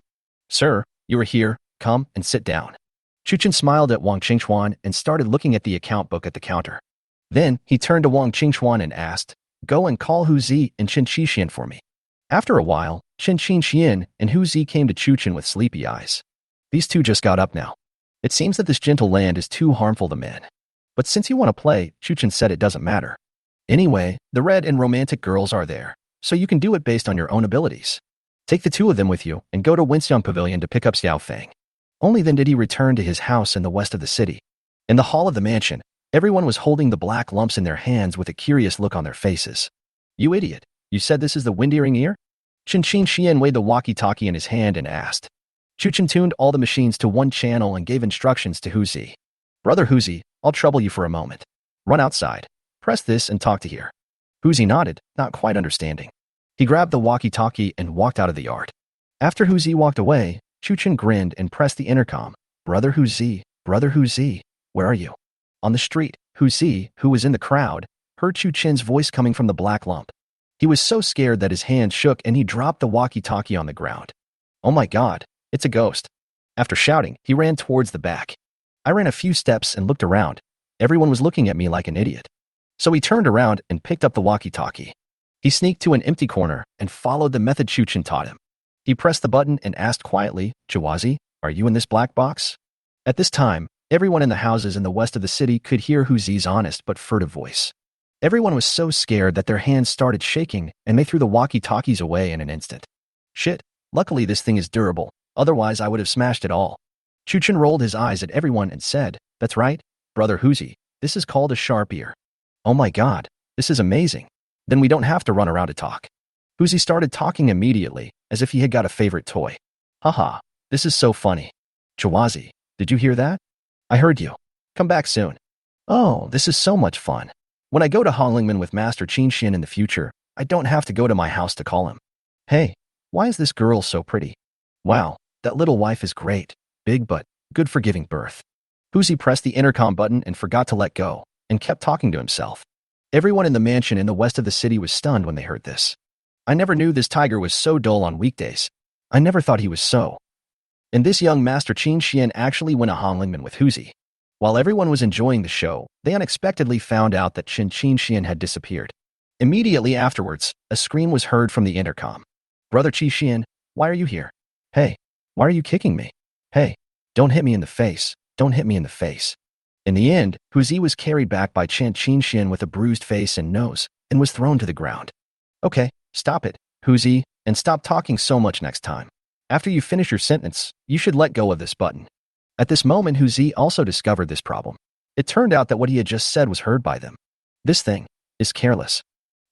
"Sir, you are here. Come and sit down." Chuchen smiled at Wang Qingchuan and started looking at the account book at the counter. Then, he turned to Wang Qingchuan and asked, "Go and call Hu Zi and Chen Qixian for me." After a while, Chen Qixian and Hu Zi came to Chuchen with sleepy eyes. These two just got up now. It seems that this gentle land is too harmful to men. But since you want to play, Chuchen said it doesn't matter. Anyway, the red and romantic girls are there, so you can do it based on your own abilities. Take the two of them with you and go to Winxiang Pavilion to pick up Xiao Feng. Only then did he return to his house in the west of the city. In the hall of the mansion, everyone was holding the black lumps in their hands with a curious look on their faces. "You idiot, you said this is the wind earring ear?" Chen Qixian weighed the walkie-talkie in his hand and asked. Chuchen tuned all the machines to one channel and gave instructions to Hu Zi. "Brother Hu Zi, I'll trouble you for a moment. Run outside. Press this and talk to here." Hu Zi nodded, not quite understanding. He grabbed the walkie-talkie and walked out of the yard. After Hu Zi walked away, Chuchen grinned and pressed the intercom. Brother Hu Zi, where are you?" On the street, Hu Zi, who was in the crowd, heard Chuchen's voice coming from the black lump. He was so scared that his hands shook and he dropped the walkie-talkie on the ground. "Oh my God, it's a ghost." After shouting, he ran towards the back. I ran a few steps and looked around. Everyone was looking at me like an idiot. So he turned around and picked up the walkie-talkie. He sneaked to an empty corner and followed the method Chuchen taught him. He pressed the button and asked quietly, "Jawazi, are you in this black box?" At this time, everyone in the houses in the west of the city could hear Hu Zi's honest but furtive voice. Everyone was so scared that their hands started shaking and they threw the walkie-talkies away in an instant. "Shit, luckily this thing is durable, otherwise I would have smashed it all." Chuchen rolled his eyes at everyone and said, "That's right, Brother Hu Zi, this is called a sharp ear." "Oh my God, this is amazing. Then we don't have to run around to talk." Hu Zi started talking immediately, as if he had got a favorite toy. "Haha, this is so funny. Jawazi, did you hear that? I heard you. Come back soon. Oh, this is so much fun. When I go to Honglingman with Master Qinxian in the future, I don't have to go to my house to call him. Hey, why is this girl so pretty? Wow, that little wife is great, big but good for giving birth." Hu Zi pressed the intercom button and forgot to let go, and kept talking to himself. Everyone in the mansion in the west of the city was stunned when they heard this. "I never knew this tiger was so dull on weekdays. I never thought he was so." And this young Master Qinxian actually went to Honglingman with Hu Zi. While everyone was enjoying the show, they unexpectedly found out that Chen Qinxian had disappeared. Immediately afterwards, a scream was heard from the intercom. "Brother Qinxian, why are you here? Hey, why are you kicking me? Hey, don't hit me in the face, don't hit me in the face." In the end, Hu Zi was carried back by Chen Qinxian with a bruised face and nose, and was thrown to the ground. "Okay, stop it, Hu Zi, and stop talking so much next time. After you finish your sentence, you should let go of this button." At this moment, Hu Zi also discovered this problem. It turned out that what he had just said was heard by them. "This thing is careless.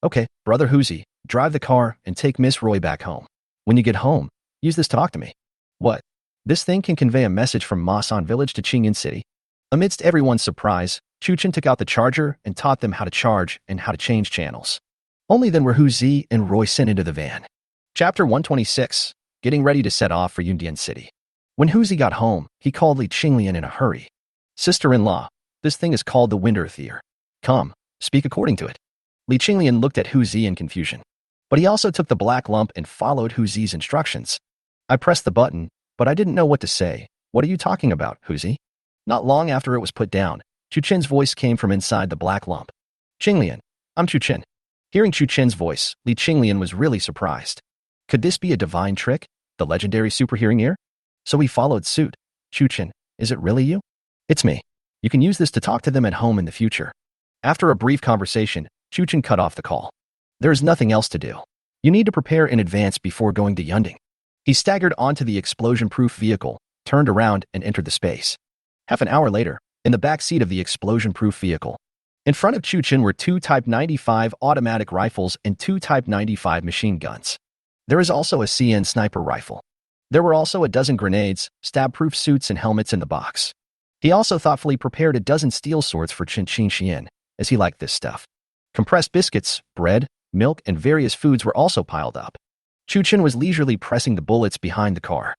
Okay, Brother Hu Zi, drive the car and take Miss Roy back home. When you get home, use this to talk to me." "What? This thing can convey a message from Masan village to Qingyan City?" Amidst everyone's surprise, Chuchen took out the charger and taught them how to charge and how to change channels. Only then were Hu Zi and Roy sent into the van. Chapter 126, Getting Ready to Set Off for Yundian City. When Hu Zi got home, he called Li Qinglian in a hurry. "Sister-in-law, this thing is called the Wind Earth Ear. Come, speak according to it." Li Qinglian looked at Hu Zi in confusion. But he also took the black lump and followed Hu Zi's instructions. "I pressed the button, but I didn't know what to say. What are you talking about, Hu Zi?" Not long after it was put down, Chuchen's voice came from inside the black lump. "Qinglian, I'm Chuchen." Hearing Chuchen's voice, Li Qinglian was really surprised. Could this be a divine trick, the legendary super hearing ear? So he followed suit. "Chuchen, is it really you?" It's me. You can use this to talk to them at home in the future. After a brief conversation, Chuchen cut off the call. There is nothing else to do. You need to prepare in advance before going to Yunding. He staggered onto the explosion-proof vehicle, turned around, and entered the space. Half an hour later, in the back seat of the explosion-proof vehicle, in front of Chuchen were 2 Type 95 automatic rifles and 2 Type 95 machine guns. There is also a CN sniper rifle. There were also a dozen grenades, stab-proof suits, and helmets in the box. He also thoughtfully prepared a dozen steel swords for Chen Xian, as he liked this stuff. Compressed biscuits, bread, milk, and various foods were also piled up. Chuchen was leisurely pressing the bullets behind the car,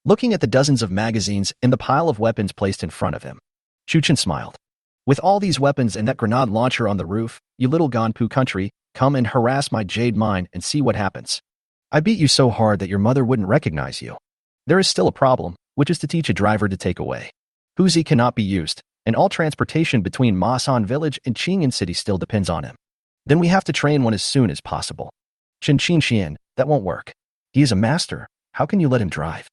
looking at the dozens of magazines in the pile of weapons placed in front of him. Chuchen smiled. With all these weapons and that grenade launcher on the roof, you little Ganpu country, come and harass my jade mine and see what happens. I beat you so hard that your mother wouldn't recognize you. There is still a problem, which is to teach a driver to take away. Huzi cannot be used, and all transportation between Masan village and Qingyan city still depends on him. Then we have to train one as soon as possible. Chen Xian, that won't work. He is a master. How can you let him drive?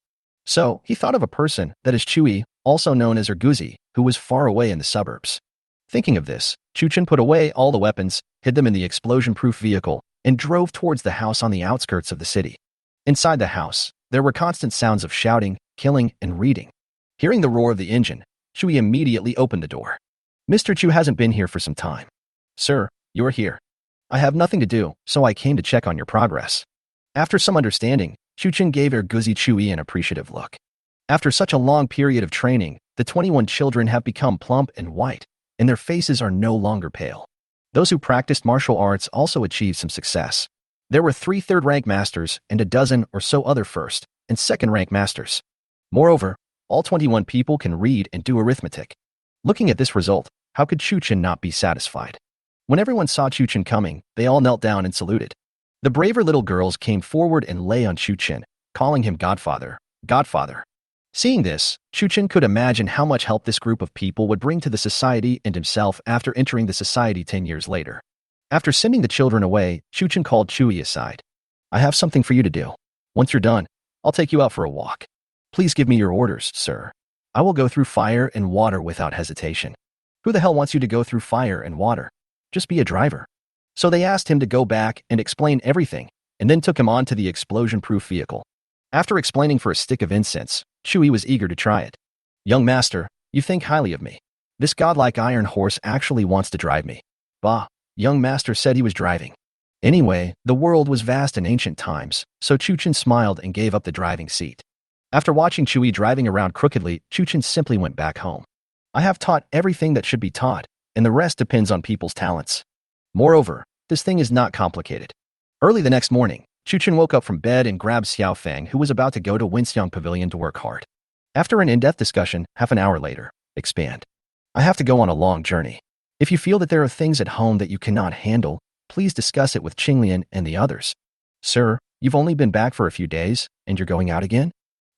So, he thought of a person, that is Chui, also known as Erguzi, who was far away in the suburbs. Thinking of this, Chuchen put away all the weapons, hid them in the explosion-proof vehicle, and drove towards the house on the outskirts of the city. Inside the house, there were constant sounds of shouting, killing, and reading. Hearing the roar of the engine, Chui immediately opened the door. Mr. Chu hasn't been here for some time. Sir, you're here. I have nothing to do, so I came to check on your progress. After some understanding, Chuchen gave Erguzi Chui an appreciative look. After such a long period of training, the 21 children have become plump and white, and their faces are no longer pale. Those who practiced martial arts also achieved some success. There were 3 third-rank masters and a dozen or so other first- and second-rank masters. Moreover, all 21 people can read and do arithmetic. Looking at this result, how could Chuchen not be satisfied? When everyone saw Chuchen coming, they all knelt down and saluted. The braver little girls came forward and lay on Chuchen, calling him Godfather, Godfather. Seeing this, Chuchen could imagine how much help this group of people would bring to the society and himself after entering the society 10 years later. After sending the children away, Chuchen called Chui aside. I have something for you to do. Once you're done, I'll take you out for a walk. Please give me your orders, sir. I will go through fire and water without hesitation. Who the hell wants you to go through fire and water? Just be a driver. So they asked him to go back and explain everything, and then took him on to the explosion-proof vehicle. After explaining for a stick of incense, Chui was eager to try it. Young master, you think highly of me. This godlike iron horse actually wants to drive me. Bah, young master said he was driving. Anyway, the world was vast in ancient times, so Chuchen smiled and gave up the driving seat. After watching Chui driving around crookedly, Chuchen simply went back home. I have taught everything that should be taught, and the rest depends on people's talents. Moreover, this thing is not complicated. Early the next morning, Chuchen woke up from bed and grabbed Xiao Feng, who was about to go to Winxiang Pavilion to work hard. After an in-depth discussion, half an hour later, expand. I have to go on a long journey. If you feel that there are things at home that you cannot handle, please discuss it with Qinglian and the others. Sir, you've only been back for a few days, and you're going out again?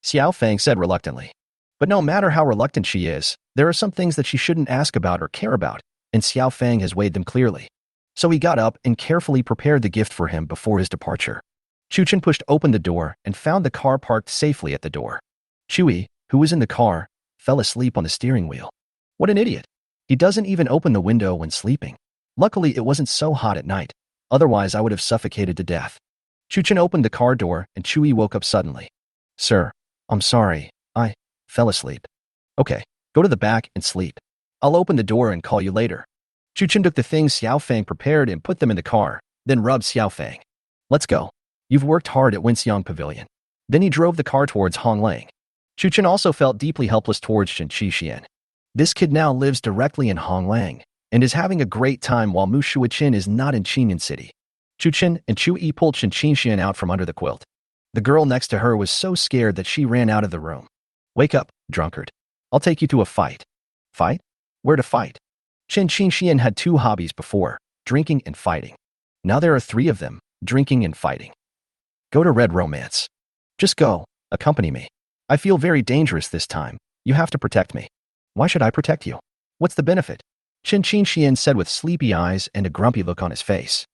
Xiao Feng said reluctantly. But no matter how reluctant she is, there are some things that she shouldn't ask about or care about, and Xiao Feng has weighed them clearly. So he got up and carefully prepared the gift for him before his departure. Chuchen pushed open the door and found the car parked safely at the door. Chui, who was in the car, fell asleep on the steering wheel. What an idiot. He doesn't even open the window when sleeping. Luckily, it wasn't so hot at night. Otherwise, I would have suffocated to death. Chuchen opened the car door and Chui woke up suddenly. Sir, I'm sorry. I fell asleep. Okay, go to the back and sleep. I'll open the door and call you later. Chuchen took the things Xiao Feng prepared and put them in the car, then rubbed Xiao Feng. Let's go. You've worked hard at Winxiang Pavilion. Then he drove the car towards Honglang. Chuchen also felt deeply helpless towards Chen Qixian. This kid now lives directly in Honglang and is having a great time while Mu Shuiqin is not in Qinyan City. Chuchen and Chui pulled Chen Qixian out from under the quilt. The girl next to her was so scared that she ran out of the room. Wake up, drunkard. I'll take you to a fight. Fight? Where to fight? Chen Qixian had 2 hobbies before, drinking and fighting. Now there are 3 of them, drinking and fighting. Go to Red Romance. Just go, accompany me. I feel very dangerous this time. You have to protect me. Why should I protect you? What's the benefit? Chen Qixian said with sleepy eyes and a grumpy look on his face.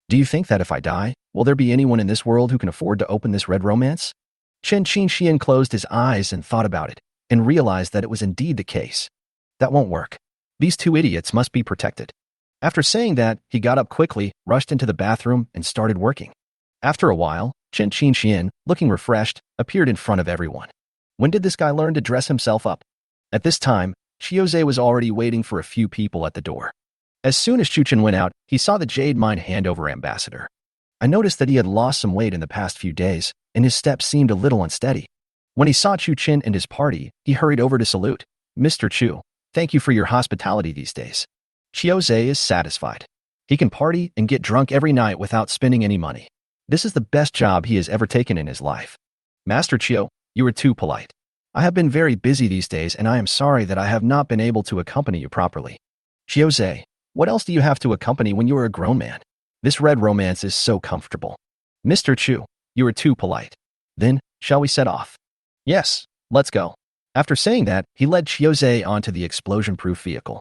Do you think that if I die, will there be anyone in this world who can afford to open this Red Romance? Chen Qixian closed his eyes and thought about it, and realized that it was indeed the case. That won't work. These two idiots must be protected. After saying that, he got up quickly, rushed into the bathroom, and started working. After a while, Chen Qinxian, looking refreshed, appeared in front of everyone. When did this guy learn to dress himself up? At this time, Xiaozhe was already waiting for a few people at the door. As soon as Chuchen went out, he saw the Jade Mine handover ambassador. I noticed that he had lost some weight in the past few days, and his steps seemed a little unsteady. When he saw Chu Chen and his party, he hurried over to salute. Mr. Chu, thank you for your hospitality these days. Xiaozhe is satisfied. He can party and get drunk every night without spending any money. This is the best job he has ever taken in his life. Master Chiu, you are too polite. I have been very busy these days and I am sorry that I have not been able to accompany you properly. Xiaozhe, what else do you have to accompany when you are a grown man? This red romance is so comfortable. Mr. Chu, you are too polite. Then, shall we set off? Yes, let's go. After saying that, he led Xiaozhe onto the explosion-proof vehicle.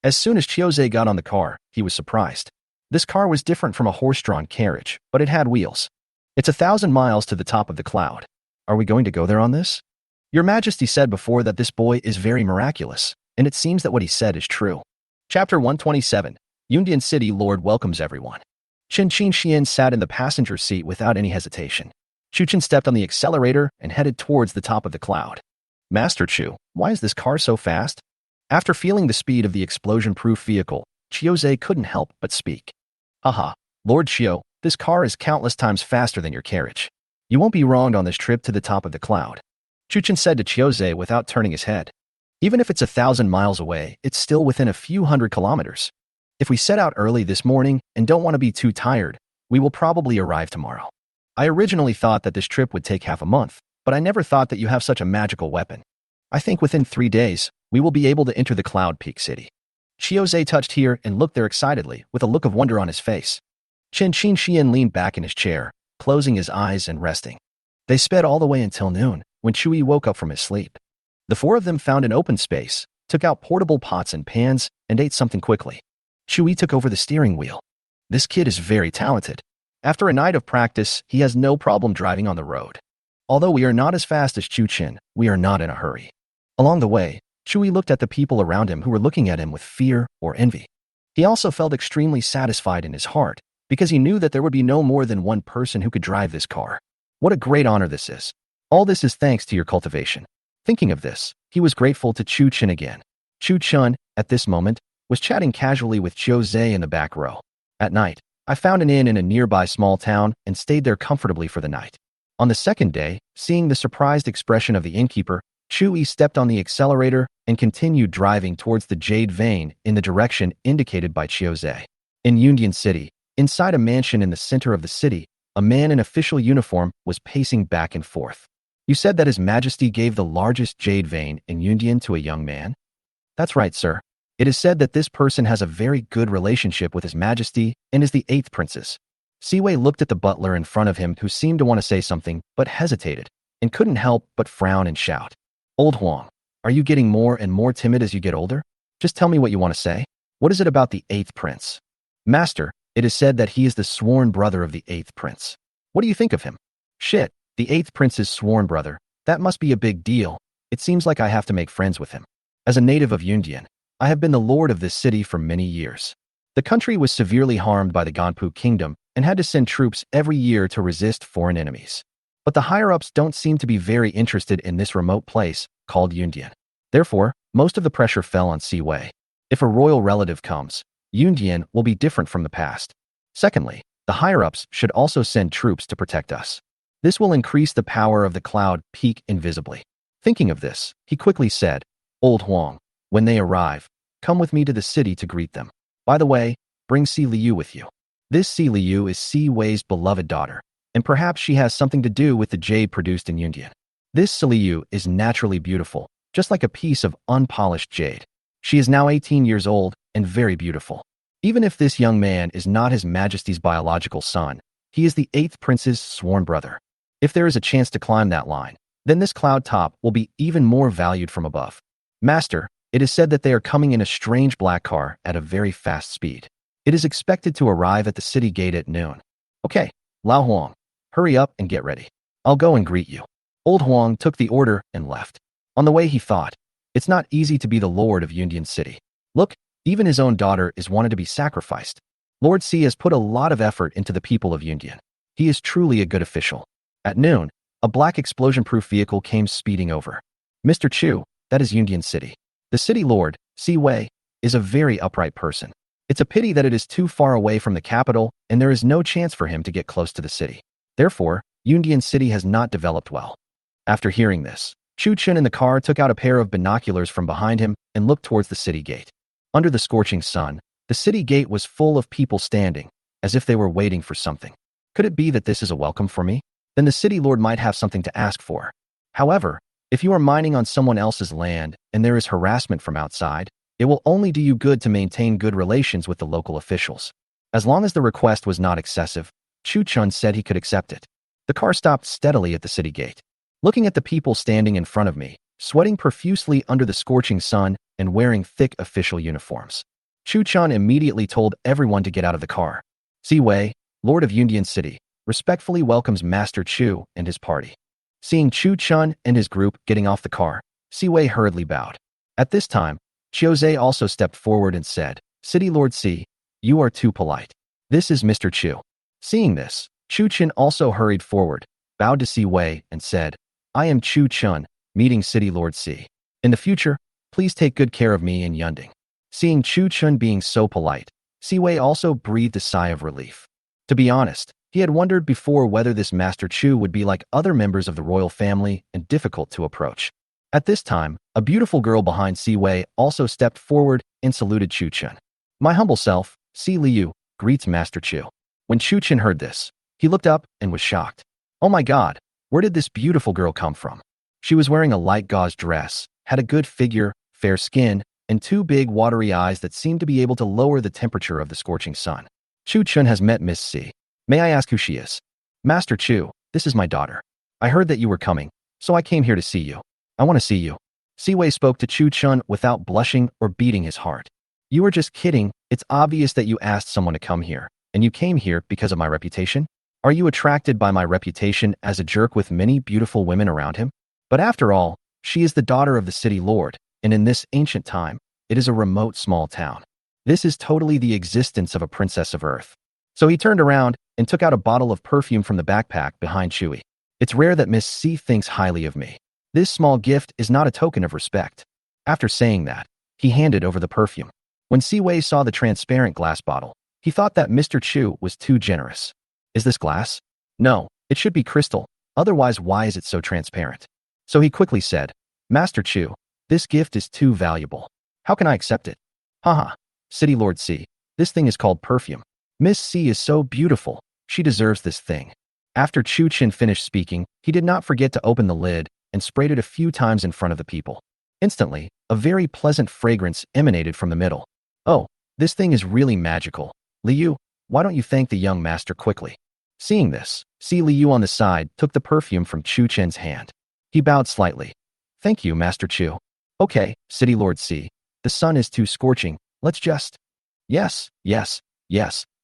As soon as Xiaozhe got on the car, he was surprised. This car was different from a horse-drawn carriage, but it had wheels. It's 1,000 miles to the top of the cloud. Are we going to go there on this? Your Majesty said before that this boy is very miraculous, and it seems that what he said is true. Chapter 127, Yundian City Lord welcomes everyone. Chen Qinxian sat in the passenger seat without any hesitation. Chu Chen stepped on the accelerator and headed towards the top of the cloud. Master Chu, why is this car so fast? After feeling the speed of the explosion-proof vehicle, Xiaozhe couldn't help but speak. Haha, Lord Xiao, this car is countless times faster than your carriage. You won't be wronged on this trip to the top of the cloud. Chu Chen said to Xiaozhe without turning his head. Even if it's 1,000 miles away, it's still within a few hundred kilometers. If we set out early this morning and don't want to be too tired, we will probably arrive tomorrow. I originally thought that this trip would take half a month, but I never thought that you have such a magical weapon. I think within 3 days, we will be able to enter the Cloud Peak City. Xiaozhe touched here and looked there excitedly, with a look of wonder on his face. Chen Qinxian leaned back in his chair, closing his eyes and resting. They sped all the way until noon, when Chui woke up from his sleep. The four of them found an open space, took out portable pots and pans, and ate something quickly. Chui took over the steering wheel. This kid is very talented. After a night of practice, he has no problem driving on the road. Although we are not as fast as Chu Chen, we are not in a hurry. Along the way, Chui looked at the people around him who were looking at him with fear or envy. He also felt extremely satisfied in his heart, because he knew that there would be no more than one person who could drive this car. What a great honor this is. All this is thanks to your cultivation. Thinking of this, he was grateful to Chu Chen again. Chu Chen, at this moment, was chatting casually with Xiaozhe in the back row. At night, I found an inn in a nearby small town and stayed there comfortably for the night. On the second day, seeing the surprised expression of the innkeeper, Chui stepped on the accelerator and continued driving towards the Jade Vein in the direction indicated by Xiaozhe. In Yundian City, inside a mansion in the center of the city, a man in official uniform was pacing back and forth. You said that His Majesty gave the largest Jade Vein in Yundian to a young man? That's right, sir. It is said that this person has a very good relationship with His Majesty and is the 8th princess. Siwei looked at the butler in front of him who seemed to want to say something but hesitated and couldn't help but frown and shout. Old Huang, are you getting more and more timid as you get older? Just tell me what you want to say. What is it about the 8th prince? Master, it is said that he is the sworn brother of the 8th prince. What do you think of him? Shit, the 8th prince's sworn brother. That must be a big deal. It seems like I have to make friends with him. As a native of Yundian, I have been the lord of this city for many years. The country was severely harmed by the Ganpu kingdom and had to send troops every year to resist foreign enemies. But the higher-ups don't seem to be very interested in this remote place called Yundian. Therefore, most of the pressure fell on Siwei. If a royal relative comes, Yundian will be different from the past. Secondly, the higher-ups should also send troops to protect us. This will increase the power of the Cloud Peak invisibly. Thinking of this, he quickly said, Old Huang, when they arrive, come with me to the city to greet them. By the way, bring Si Liu with you. This Si Liu is Si Wei's beloved daughter, and perhaps she has something to do with the jade produced in Yundian. This Si Liu is naturally beautiful, just like a piece of unpolished jade. She is now 18 years old and very beautiful. Even if this young man is not His Majesty's biological son, he is the 8th prince's sworn brother. If there is a chance to climb that line, then this cloud top will be even more valued from above. Master, it is said that they are coming in a strange black car at a very fast speed. It is expected to arrive at the city gate at noon. Okay, Lao Huang, hurry up and get ready. I'll go and greet you. Old Huang took the order and left. On the way he thought, It's not easy to be the lord of Union City. Look, even his own daughter is wanted to be sacrificed. Lord C has put a lot of effort into the people of Union. He is truly a good official. At noon, a black explosion-proof vehicle came speeding over. Mr. Chu, that is Union City. The city lord, Si Wei, is a very upright person. It's a pity that it is too far away from the capital and there is no chance for him to get close to the city. Therefore, Union City has not developed well. After hearing this, Chu Chun in the car took out a pair of binoculars from behind him and looked towards the city gate. Under the scorching sun, the city gate was full of people standing, as if they were waiting for something. Could it be that this is a welcome for me? Then the city lord might have something to ask for. However, if you are mining on someone else's land and there is harassment from outside, it will only do you good to maintain good relations with the local officials. As long as the request was not excessive, Chu Chun said he could accept it. The car stopped steadily at the city gate. Looking at the people standing in front of me, sweating profusely under the scorching sun and wearing thick official uniforms, Chu Chun immediately told everyone to get out of the car. Si Wei, Lord of Union City, respectfully welcomes Master Chu and his party. Seeing Chu Chun and his group getting off the car, Si Wei hurriedly bowed. At this time, Chiozei also stepped forward and said, City Lord Si, you are too polite. This is Mr. Chu. Seeing this, Chu Chun also hurried forward, bowed to Si Wei, and said, I am Chu Chun, meeting City Lord Si. In the future, please take good care of me in Yunding. Seeing Chu Chun being so polite, Si Wei also breathed a sigh of relief. To be honest, he had wondered before whether this Master Chu would be like other members of the royal family and difficult to approach. At this time, a beautiful girl behind Si Wei also stepped forward and saluted Chu Chun. My humble self, Si Liu, greets Master Chu. When Chu Chun heard this, he looked up and was shocked. Oh my god, where did this beautiful girl come from? She was wearing a light gauze dress, had a good figure, fair skin, and two big watery eyes that seemed to be able to lower the temperature of the scorching sun. Chu Chun has met Miss Si. May I ask who she is? Master Chu, this is my daughter. I heard that you were coming, so I came here to see you. I want to see you. Si Wei spoke to Chu Chun without blushing or beating his heart. You were just kidding. It's obvious that you asked someone to come here, and you came here because of my reputation? Are you attracted by my reputation as a jerk with many beautiful women around him? But after all, she is the daughter of the city lord, and in this ancient time, it is a remote small town. This is totally the existence of a princess of earth. So he turned around and took out a bottle of perfume from the backpack behind Chewy. It's rare that Miss C thinks highly of me. This small gift is not a token of respect. After saying that, he handed over the perfume. When Si Wei saw the transparent glass bottle, he thought that Mr. Chu was too generous. Is this glass? No, it should be crystal. Otherwise, why is it so transparent? So he quickly said, Master Chu, this gift is too valuable. How can I accept it? Haha, City Lord C, this thing is called perfume. Miss C is so beautiful. She deserves this thing. After Chu Chin finished speaking, he did not forget to open the lid and sprayed it a few times in front of the people. Instantly, a very pleasant fragrance emanated from the middle. Oh, this thing is really magical. Liu, why don't you thank the young master quickly? Seeing this, Si Liu on the side took the perfume from Chu Chen's hand. He bowed slightly. Thank you, Master Chu. Okay, City Lord C. The sun is too scorching. Let's just... Yes.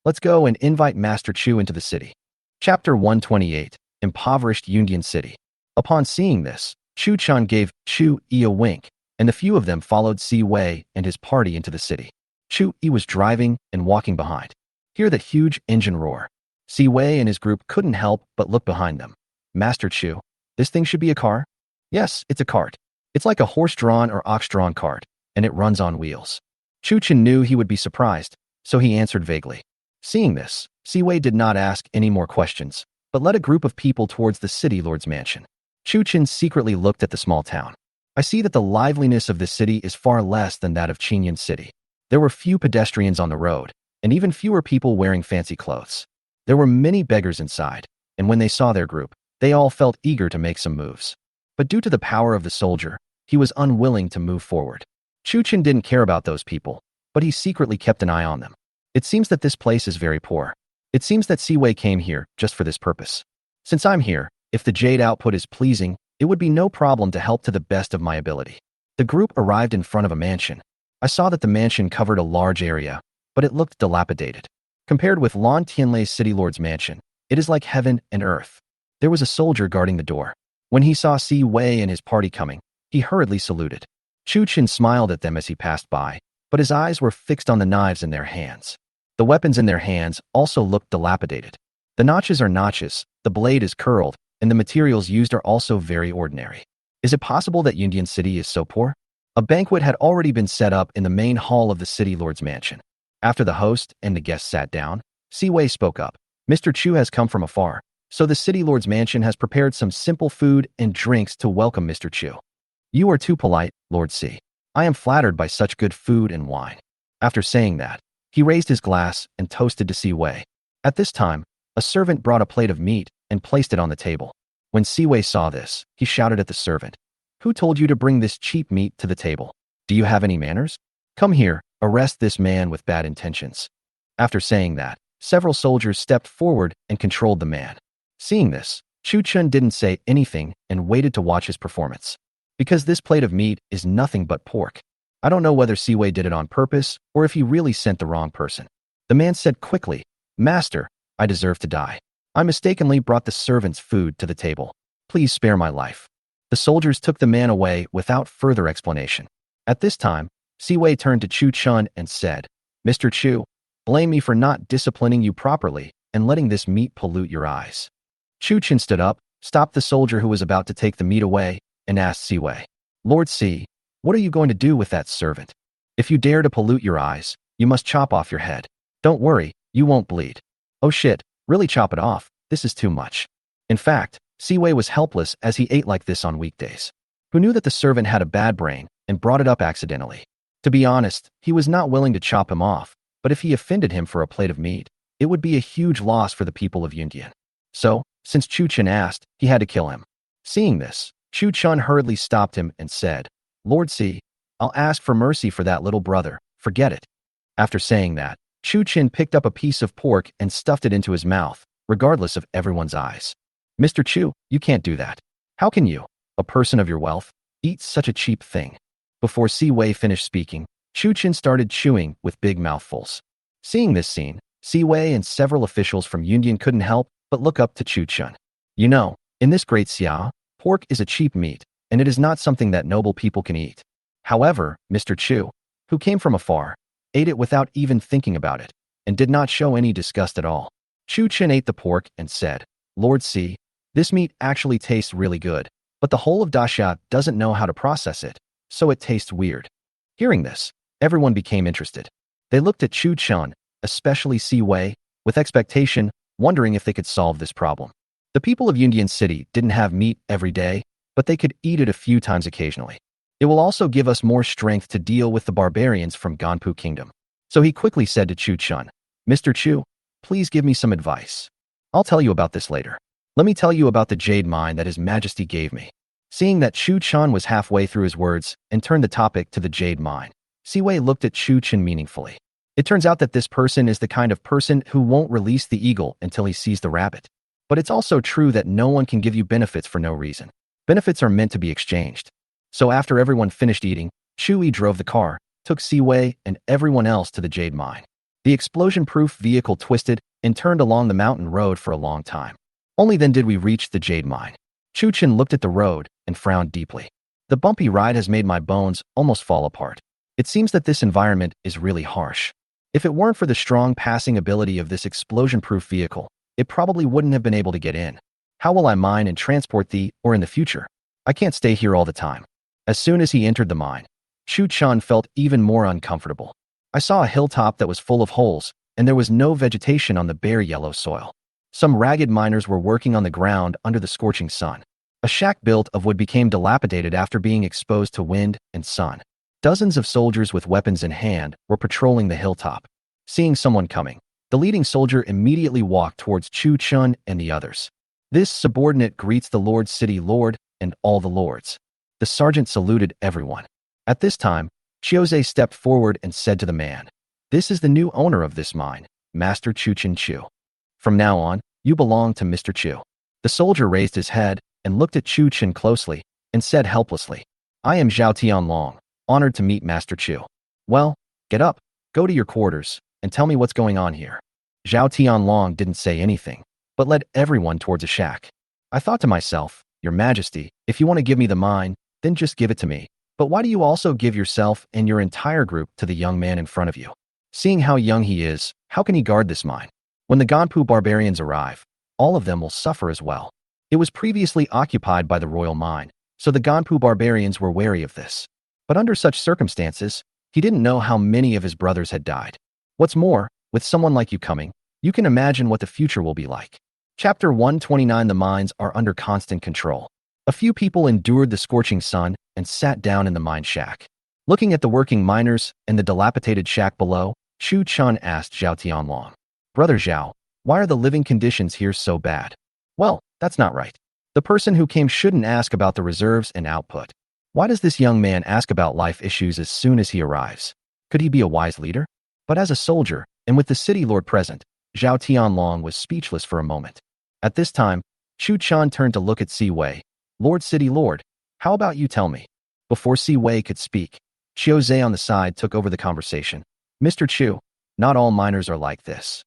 Let's go and invite Master Chu into the city. Chapter 128, Impoverished Union City. Upon seeing this, Chu Chun gave Chu Yi a wink, and the few of them followed Si Wei and his party into the city. Chu Yi was driving and walking behind. Hear the huge engine roar. Si Wei and his group couldn't help but look behind them. Master Chu, this thing should be a car? Yes, it's a cart. It's like a horse-drawn or ox-drawn cart, and it runs on wheels. Chu Chun knew he would be surprised, so he answered vaguely. Seeing this, Si Wei did not ask any more questions, but led a group of people towards the city lord's mansion. Chu Chun secretly looked at the small town. I see that the liveliness of this city is far less than that of Qingyun City. There were few pedestrians on the road, and even fewer people wearing fancy clothes. There were many beggars inside, and when they saw their group, they all felt eager to make some moves. But due to the power of the soldier, he was unwilling to move forward. Chu Chun didn't care about those people, but he secretly kept an eye on them. It seems that this place is very poor. It seems that Si Wei came here just for this purpose. Since I'm here, if the jade output is pleasing, it would be no problem to help to the best of my ability. The group arrived in front of a mansion. I saw that the mansion covered a large area, but it looked dilapidated. Compared with Lan Tianlei's city lord's mansion, it is like heaven and earth. There was a soldier guarding the door. When he saw Si Wei and his party coming, he hurriedly saluted. Chu Chen smiled at them as he passed by, but his eyes were fixed on the knives in their hands. The weapons in their hands also looked dilapidated. The notches are notches, the blade is curled, and the materials used are also very ordinary. Is it possible that Union City is so poor? A banquet had already been set up in the main hall of the city lord's mansion. After the host and the guests sat down, Si Wei spoke up. Mr. Chu has come from afar, so the city lord's mansion has prepared some simple food and drinks to welcome Mr. Chu. You are too polite, Lord Si. I am flattered by such good food and wine. After saying that, he raised his glass and toasted to Si Wei. At this time, a servant brought a plate of meat and placed it on the table. When Si Wei saw this, he shouted at the servant, "Who told you to bring this cheap meat to the table? Do you have any manners? Come here, arrest this man with bad intentions." After saying that, several soldiers stepped forward and controlled the man. Seeing this, Chu Chen didn't say anything and waited to watch his performance. Because this plate of meat is nothing but pork. I don't know whether Si Wei did it on purpose or if he really sent the wrong person. The man said quickly, "Master, I deserve to die. I mistakenly brought the servant's food to the table. Please spare my life." The soldiers took the man away without further explanation. At this time, Si Wei turned to Chu Chen and said, "Mr. Chu, blame me for not disciplining you properly and letting this meat pollute your eyes." Chu Chen stood up, stopped the soldier who was about to take the meat away, and asked Si Wei, "Lord Si, what are you going to do with that servant? If you dare to pollute your eyes, you must chop off your head. Don't worry, you won't bleed." "Oh shit, really chop it off, this is too much." In fact, Si Wei was helpless as he ate like this on weekdays. Who knew that the servant had a bad brain and brought it up accidentally? To be honest, he was not willing to chop him off, but if he offended him for a plate of meat, it would be a huge loss for the people of Yundian. So, since Chu Chen asked, he had to kill him. Seeing this, Chu Chen hurriedly stopped him and said, "Lord Si, I'll ask for mercy for that little brother, forget it." After saying that, Chu Chen picked up a piece of pork and stuffed it into his mouth, regardless of everyone's eyes. "Mr. Chu, you can't do that. How can you, a person of your wealth, eat such a cheap thing?" Before Si Wei finished speaking, Chu Chen started chewing with big mouthfuls. Seeing this scene, Si Wei and several officials from Yundian couldn't help but look up to Chu Chen. You know, in this great Xia, pork is a cheap meat, and it is not something that noble people can eat. However, Mr. Chu, who came from afar, ate it without even thinking about it, and did not show any disgust at all. Chu Chen ate the pork and said, "Lord Si, this meat actually tastes really good, but the whole of Daxia doesn't know how to process it, so it tastes weird." Hearing this, everyone became interested. They looked at Chu Chen, especially Si Wei, with expectation, wondering if they could solve this problem. The people of Yundian City didn't have meat every day, but they could eat it a few times occasionally. It will also give us more strength to deal with the barbarians from Ganpu Kingdom. So he quickly said to Chu Chen, "Mr. Chu, please give me some advice. I'll tell you about this later. Let me tell you about the jade mine that His Majesty gave me." Seeing that Chu Chen was halfway through his words and turned the topic to the jade mine, Si Wei looked at Chu Chen meaningfully. It turns out that this person is the kind of person who won't release the eagle until he sees the rabbit. But it's also true that no one can give you benefits for no reason. Benefits are meant to be exchanged. So after everyone finished eating, Chu Yi drove the car, took Si Wei and everyone else to the jade mine. The explosion-proof vehicle twisted and turned along the mountain road for a long time. Only then did we reach the jade mine. Chu Chen looked at the road and frowned deeply. "The bumpy ride has made my bones almost fall apart. It seems that this environment is really harsh. If it weren't for the strong passing ability of this explosion-proof vehicle, it probably wouldn't have been able to get in. How will I mine and transport thee or in the future? I can't stay here all the time." As soon as he entered the mine, Chu Chen felt even more uncomfortable. I saw a hilltop that was full of holes, and there was no vegetation on the bare yellow soil. Some ragged miners were working on the ground under the scorching sun. A shack built of wood became dilapidated after being exposed to wind and sun. Dozens of soldiers with weapons in hand were patrolling the hilltop. Seeing someone coming, the leading soldier immediately walked towards Chu Chen and the others. This subordinate greets the Lord City Lord and all the lords. The sergeant saluted everyone. At this time, Chiozei stepped forward and said to the man, "This is the new owner of this mine, Master Chu Chen Chu. From now on, you belong to Mr. Chu." The soldier raised his head and looked at Chu Chen closely and said helplessly, "I am Zhao Tianlong, honored to meet Master Chu." "Well, get up, go to your quarters, and tell me what's going on here." Zhao Tianlong didn't say anything, but led everyone towards a shack. I thought to myself, "Your Majesty, if you want to give me the mine, then just give it to me. But why do you also give yourself and your entire group to the young man in front of you? Seeing how young he is, how can he guard this mine? When the Ganpu barbarians arrive, all of them will suffer as well. It was previously occupied by the royal mine, so the Ganpu barbarians were wary of this. But under such circumstances, he didn't know how many of his brothers had died. What's more, with someone like you coming, you can imagine what the future will be like. Chapter 129. The mines are under constant control. A few people endured the scorching sun and sat down in the mine shack. Looking at the working miners and the dilapidated shack below, Chu Chun asked Zhao Tianlong, "Brother Zhao, why are the living conditions here so bad?" "Well, that's not right. The person who came shouldn't ask about the reserves and output. Why does this young man ask about life issues as soon as he arrives? Could he be a wise leader?" But as a soldier, and with the city lord present, Zhao Tianlong was speechless for a moment. At this time, Chu Chan turned to look at Si Wei. "Lord City Lord, how about you tell me?" Before Si Wei could speak, Chiu Zhe on the side took over the conversation. "Mr. Chu, not all miners are like this.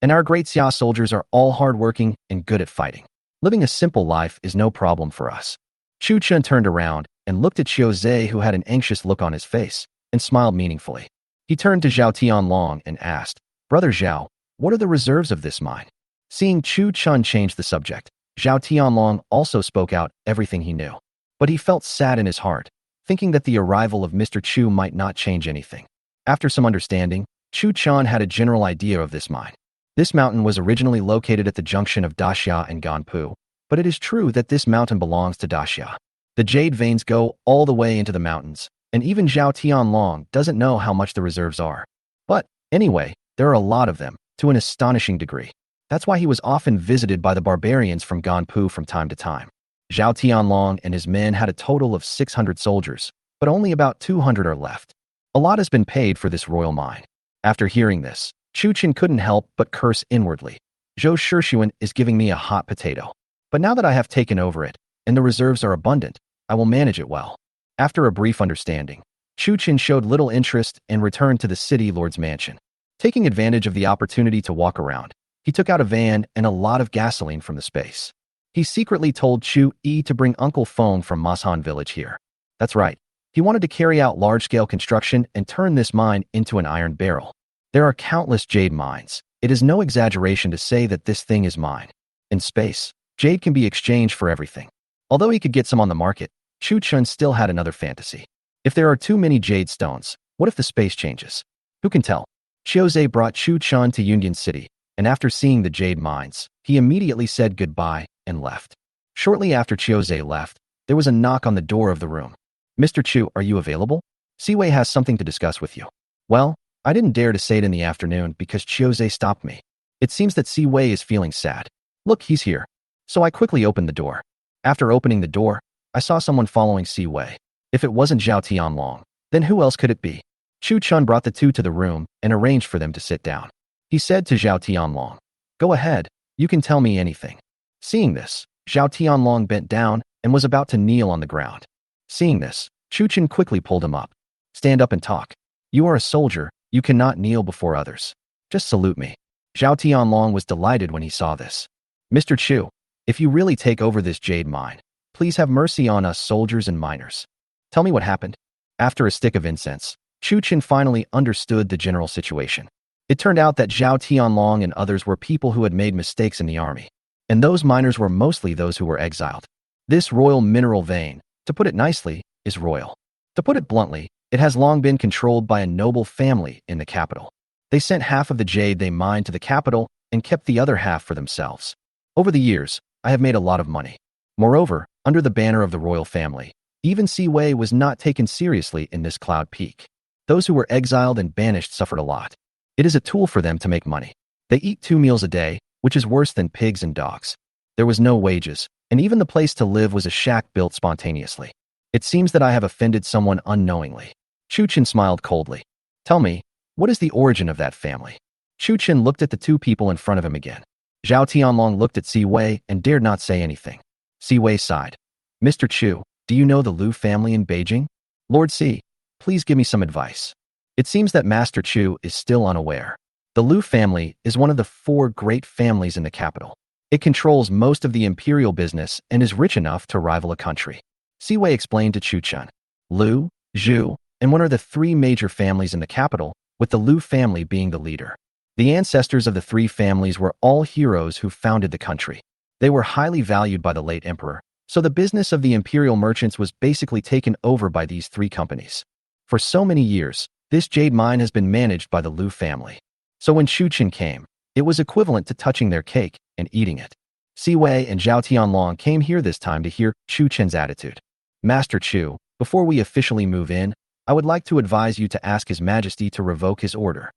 And our great Xia soldiers are all hardworking and good at fighting. Living a simple life is no problem for us." Chu Chun turned around and looked at Chiu Zhe, who had an anxious look on his face, and smiled meaningfully. He turned to Zhao Tianlong and asked, "Brother Zhao, what are the reserves of this mine?" Seeing Chu Chun change the subject, Zhao Tianlong also spoke out everything he knew. But he felt sad in his heart, thinking that the arrival of Mr. Chu might not change anything. After some understanding, Chu Chun had a general idea of this mine. This mountain was originally located at the junction of Daxia and Ganpu, but it is true that this mountain belongs to Daxia. The jade veins go all the way into the mountains, and even Zhao Tianlong doesn't know how much the reserves are. But, anyway, there are a lot of them, to an astonishing degree. That's why he was often visited by the barbarians from Ganpu from time to time. Zhao Tianlong and his men had a total of 600 soldiers, but only about 200 are left. A lot has been paid for this royal mine. After hearing this, Chu Chen couldn't help but curse inwardly. Zhou Shishuan is giving me a hot potato. But now that I have taken over it, and the reserves are abundant, I will manage it well. After a brief understanding, Chu Chen showed little interest and returned to the city lord's mansion. Taking advantage of the opportunity to walk around, he took out a van and a lot of gasoline from the space. He secretly told Chu Yi to bring Uncle Feng from Mashan village here. That's right. He wanted to carry out large-scale construction and turn this mine into an iron barrel. There are countless jade mines. It is no exaggeration to say that this thing is mine. In space, jade can be exchanged for everything. Although he could get some on the market, Chu Chun still had another fantasy. If there are too many jade stones, what if the space changes? Who can tell? Chiu Zhe brought Chu Chun to Union City, and after seeing the jade mines, he immediately said goodbye and left. Shortly after Chiu Zhe left, there was a knock on the door of the room. "Mr. Chu, are you available? Si Wei has something to discuss with you." Well, I didn't dare to say it in the afternoon because Chiu Zhe stopped me. It seems that Si Wei is feeling sad. Look, he's here. So I quickly opened the door. After opening the door, I saw someone following Si Wei. If it wasn't Zhao Tianlong, then who else could it be? Chu Chun brought the two to the room and arranged for them to sit down. He said to Zhao Tianlong, "Go ahead, you can tell me anything." Seeing this, Zhao Tianlong bent down and was about to kneel on the ground. Seeing this, Chu Chen quickly pulled him up. "Stand up and talk. You are a soldier, you cannot kneel before others. Just salute me." Zhao Tianlong was delighted when he saw this. "Mr. Chu, if you really take over this jade mine, please have mercy on us soldiers and miners. Tell me what happened." After a stick of incense, Chu Chen finally understood the general situation. It turned out that Zhao Tianlong and others were people who had made mistakes in the army. And those miners were mostly those who were exiled. This royal mineral vein, to put it nicely, is royal. To put it bluntly, it has long been controlled by a noble family in the capital. They sent half of the jade they mined to the capital and kept the other half for themselves. Over the years, I have made a lot of money. Moreover, under the banner of the royal family, even Si Wei was not taken seriously in this cloud peak. Those who were exiled and banished suffered a lot. It is a tool for them to make money. They eat 2 meals a day, which is worse than pigs and dogs. There was no wages, and even the place to live was a shack built spontaneously. It seems that I have offended someone unknowingly. Chu Chen smiled coldly. "Tell me, what is the origin of that family?" Chu Chen looked at the two people in front of him again. Zhao Tianlong looked at Si Wei and dared not say anything. Si Wei sighed. "Mr. Chu, do you know the Liu family in Beijing?" "Lord Si, please give me some advice." It seems that Master Chu is still unaware. The Liu family is one of the 4 great families in the capital. It controls most of the imperial business and is rich enough to rival a country. Si Wei explained to Chu Chun. "Liu, Zhu, and one of the three major families in the capital, with the Lu family being the leader. The ancestors of the three families were all heroes who founded the country. They were highly valued by the late emperor, so the business of the imperial merchants was basically taken over by these three companies. For so many years, this jade mine has been managed by the Lu family. So when Chu Qin came, it was equivalent to touching their cake and eating it. Si Wei and Zhao Tianlong came here this time to hear Chu Qin's attitude. Master Chu, before we officially move in, I would like to advise you to ask His Majesty to revoke his order.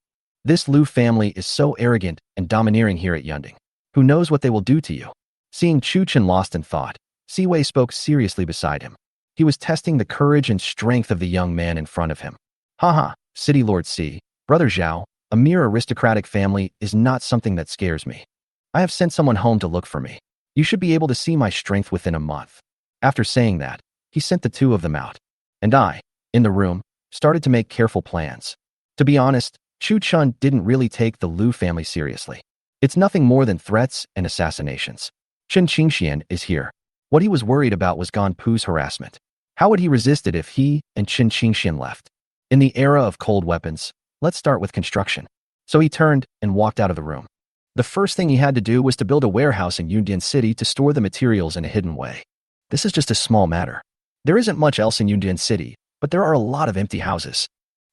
This Lu family is so arrogant and domineering here at Yunding. Who knows what they will do to you? Seeing Chu Qin lost in thought, Si Wei spoke seriously beside him. He was testing the courage and strength of the young man in front of him. Haha, City Lord Si, Brother Zhao, a mere aristocratic family is not something that scares me. I have sent someone home to look for me. You should be able to see my strength within a month. After saying that, he sent the two of them out. And I, in the room, started to make careful plans. To be honest, Chu Chun didn't really take the Lu family seriously. It's nothing more than threats and assassinations. Chen Qingxian is here. What he was worried about was Gan Pu's harassment. How would he resist it if he and Chen Qingxian left? In the era of cold weapons, let's start with construction. So he turned and walked out of the room. The first thing he had to do was to build a warehouse in Yundian City to store the materials in a hidden way. This is just a small matter. There isn't much else in Yundian City, but there are a lot of empty houses.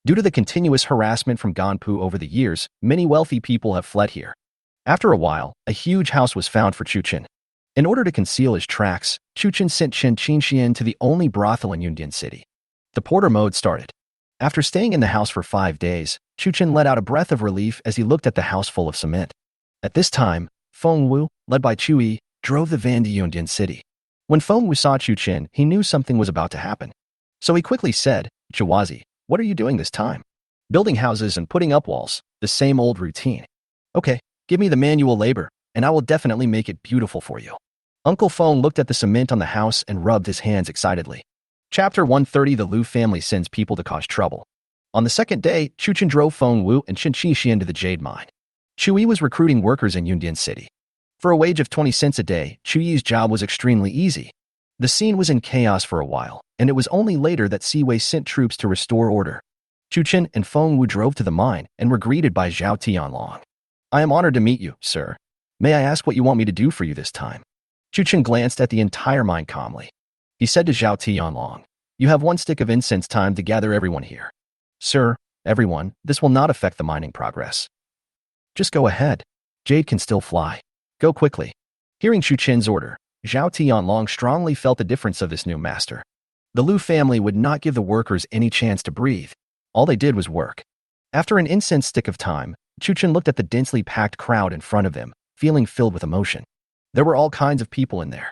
Due to the continuous harassment from Gan Pu over the years, many wealthy people have fled here. After a while, a huge house was found for Chu Qin. In order to conceal his tracks, Chu Qin sent Chen Qingxian to the only brothel in Yundian City. The porter mode started. After staying in the house for 5 days, Chu Qin let out a breath of relief as he looked at the house full of cement. At this time, Feng Wu, led by Chu Yi, drove the van to Yundian City. When Feng Wu saw Chu Qin, he knew something was about to happen. So he quickly said, Chawazi, what are you doing this time? Building houses and putting up walls, the same old routine. Okay, give me the manual labor, and I will definitely make it beautiful for you. Uncle Feng looked at the cement on the house and rubbed his hands excitedly. Chapter 130 The Lu family sends people to cause trouble. On the second day, Chu Qin drove Feng Wu and Chen Qingxian to the jade mine. Chu Yi was recruiting workers in Yundian City. For a wage of 20 cents a day, Chu Yi's job was extremely easy. The scene was in chaos for a while, and it was only later that Si Wei sent troops to restore order. Chu Qin and Feng Wu drove to the mine and were greeted by Zhao Tianlong. I am honored to meet you, sir. May I ask what you want me to do for you this time? Chu Qin glanced at the entire mine calmly. He said to Zhao Tianlong, you have 1 stick of incense time to gather everyone here. Sir, everyone, this will not affect the mining progress. Just go ahead. Jade can still fly. Go quickly. Hearing Chu Qin's order, Zhao Tianlong strongly felt the difference of this new master. The Lu family would not give the workers any chance to breathe. All they did was work. After an incense stick of time, Chu Qin looked at the densely packed crowd in front of them, feeling filled with emotion. There were all kinds of people in there.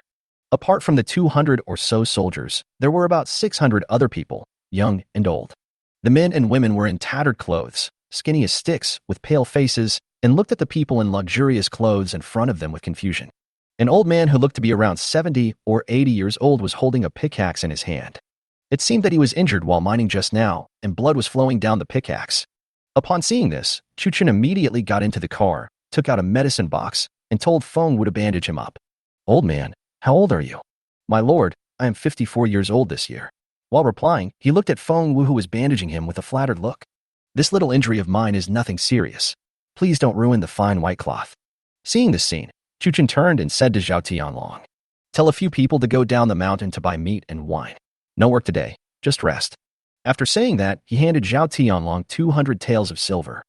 Apart from the 200 or so soldiers, there were about 600 other people, young and old. The men and women were in tattered clothes, skinny as sticks, with pale faces, and looked at the people in luxurious clothes in front of them with confusion. An old man who looked to be around 70 or 80 years old was holding a pickaxe in his hand. It seemed that he was injured while mining just now, and blood was flowing down the pickaxe. Upon seeing this, Chu Qin immediately got into the car, took out a medicine box, and told Feng Wu to bandage him up. Old man, how old are you? My lord, I am 54 years old this year. While replying, he looked at Feng Wu who was bandaging him with a flattered look. This little injury of mine is nothing serious. Please don't ruin the fine white cloth. Seeing this scene, Chu Qin turned and said to Zhao Tianlong, tell a few people to go down the mountain to buy meat and wine. No work today, just rest. After saying that, he handed Zhao Tianlong 200 taels of silver.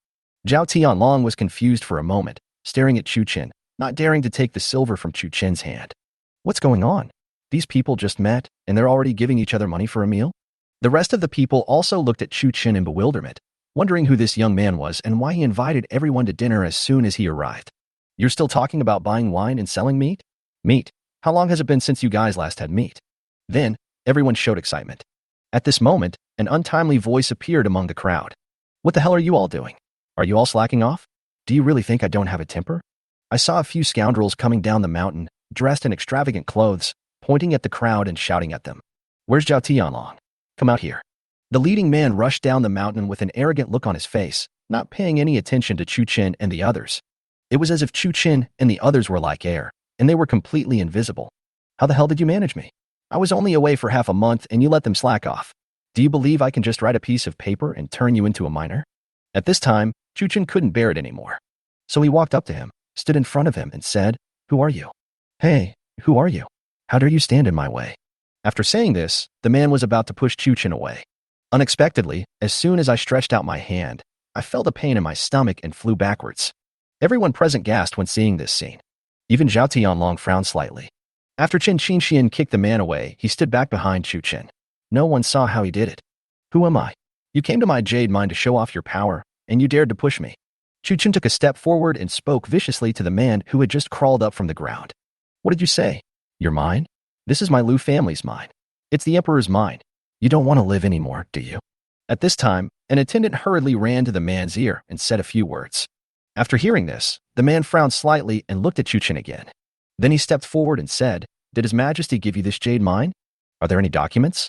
Zhao Tianlong was confused for a moment, staring at Chu Qin, not daring to take the silver from Chu Qin's hand. What's going on? These people just met, and they're already giving each other money for a meal? The rest of the people also looked at Chu Qin in bewilderment, wondering who this young man was and why he invited everyone to dinner as soon as he arrived. You're still talking about buying wine and selling meat? Meat? How long has it been since you guys last had meat? Then, everyone showed excitement. At this moment, an untimely voice appeared among the crowd. What the hell are you all doing? Are you all slacking off? Do you really think I don't have a temper? I saw a few scoundrels coming down the mountain, dressed in extravagant clothes, pointing at the crowd and shouting at them. Where's Zhao Tianlong? Come out here. The leading man rushed down the mountain with an arrogant look on his face, not paying any attention to Chu Qin and the others. It was as if Chu Qin and the others were like air, and they were completely invisible. How the hell did you manage me? I was only away for half a month and you let them slack off. Do you believe I can just write a piece of paper and turn you into a miner? At this time, Chuchen couldn't bear it anymore. So he walked up to him, stood in front of him, and said, "Who are you? Hey, who are you? How dare you stand in my way?" After saying this, the man was about to push Chuchen away. Unexpectedly, as soon as I stretched out my hand, I felt a pain in my stomach and flew backwards. Everyone present gasped when seeing this scene. Even Zhao Tianlong frowned slightly. After Chen Qingxian kicked the man away, he stood back behind Chuchen. No one saw how he did it. "Who am I? You came to my jade mine to show off your power, and you dared to push me." Chuchen took a step forward and spoke viciously to the man who had just crawled up from the ground. "What did you say? Your mine? This is my Lu family's mine. It's the emperor's mine. You don't want to live anymore, do you?" At this time, an attendant hurriedly ran to the man's ear and said a few words. After hearing this, the man frowned slightly and looked at Chuchen again. Then he stepped forward and said, "Did His Majesty give you this jade mine? Are there any documents?"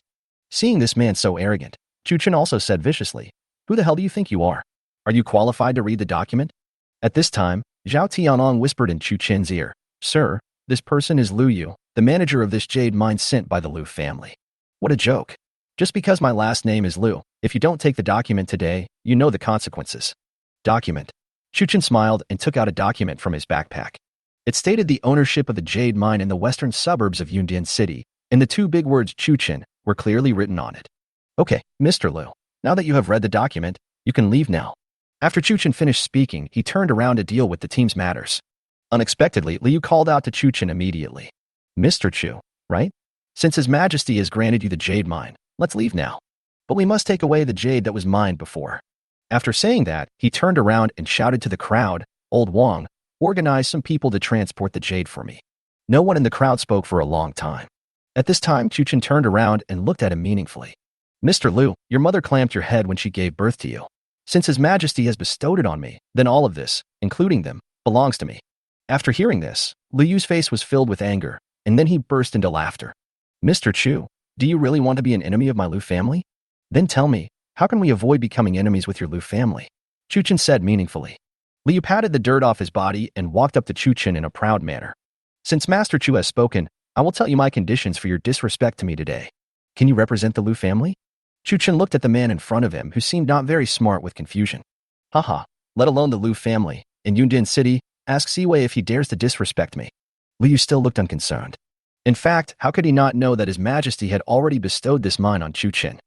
Seeing this man so arrogant, Chuchen also said viciously, "Who the hell do you think you are? Are you qualified to read the document?" At this time, Zhao Tianong whispered in Chuchen's ear, "Sir, this person is Lu Yu, the manager of this jade mine sent by the Lu family." What a joke. Just because my last name is Lu, if you don't take the document today, you know the consequences. Document. Chuchen smiled and took out a document from his backpack. It stated the ownership of the jade mine in the western suburbs of Yundian City, and the two big words Chuchen were clearly written on it. "Okay, Mr. Lu, now that you have read the document, you can leave now." After Chuchen finished speaking, he turned around to deal with the team's matters. Unexpectedly, Liu called out to Chuchen immediately. "Mr. Chu, right? Since His Majesty has granted you the jade mine, let's leave now. But we must take away the jade that was mined before." After saying that, he turned around and shouted to the crowd, "Old Wang, organize some people to transport the jade for me." No one in the crowd spoke for a long time. At this time, Chuchen turned around and looked at him meaningfully. "Mr. Liu, your mother clamped your head when she gave birth to you. Since His Majesty has bestowed it on me, then all of this, including them, belongs to me." After hearing this, Liu Yu's face was filled with anger, and then he burst into laughter. "Mr. Chu, do you really want to be an enemy of my Lu family? Then tell me, how can we avoid becoming enemies with your Lu family?" Chuchen said meaningfully. Liu patted the dirt off his body and walked up to Chuchen in a proud manner. "Since Master Chu has spoken, I will tell you my conditions for your disrespect to me today. Can you represent the Lu family?" Chuchen looked at the man in front of him, who seemed not very smart with confusion. "Haha, let alone the Lu family. In Yundian City, ask Siwei if he dares to disrespect me." Liu still looked unconcerned. In fact, how could he not know that His Majesty had already bestowed this mine on Chuchen?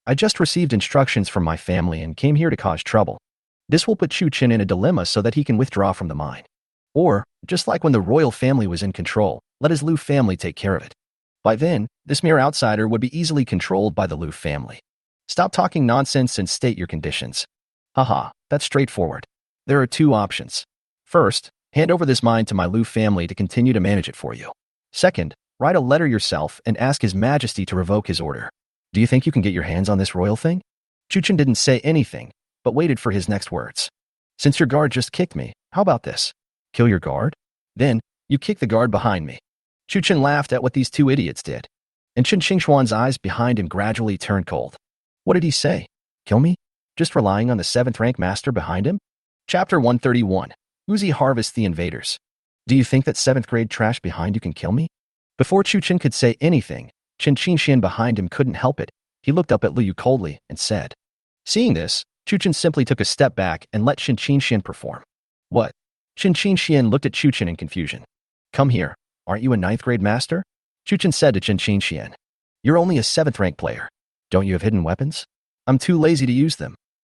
"I just received instructions from my family and came here to cause trouble. This will put Chuchen in a dilemma so that he can withdraw from the mine. Or, just like when the royal family was in control, let his Lu family take care of it. By then, this mere outsider would be easily controlled by the Lu family. Stop talking nonsense and state your conditions." "Haha, that's straightforward. There are two options. First, hand over this mine to my Lu family to continue to manage it for you. Second, write a letter yourself and ask His Majesty to revoke his order. Do you think you can get your hands on this royal thing?" Chuchen didn't say anything, but waited for his next words. "Since your guard just kicked me, how about this? Kill your guard? Then, you kick the guard behind me." Chuchen laughed at what these two idiots did, and Chen Qingxuan's eyes behind him gradually turned cold. What did he say? Kill me? Just relying on the 7th rank master behind him? Chapter 131. Uzi harvests the invaders. "Do you think that 7th grade trash behind you can kill me?" Before Chuchen could say anything, Chen Qingxian behind him couldn't help it. He looked up at Liu coldly and said. Seeing this, Chuchen simply took a step back and let Chen Qingxian perform. "What?" Chen Qingxian looked at Chuchen in confusion. "Come here. Aren't you a 9th grade master?" Chuchen said to Chen Qingxian. "You're only a 7th rank player. Don't you have hidden weapons?" "I'm too lazy to use them."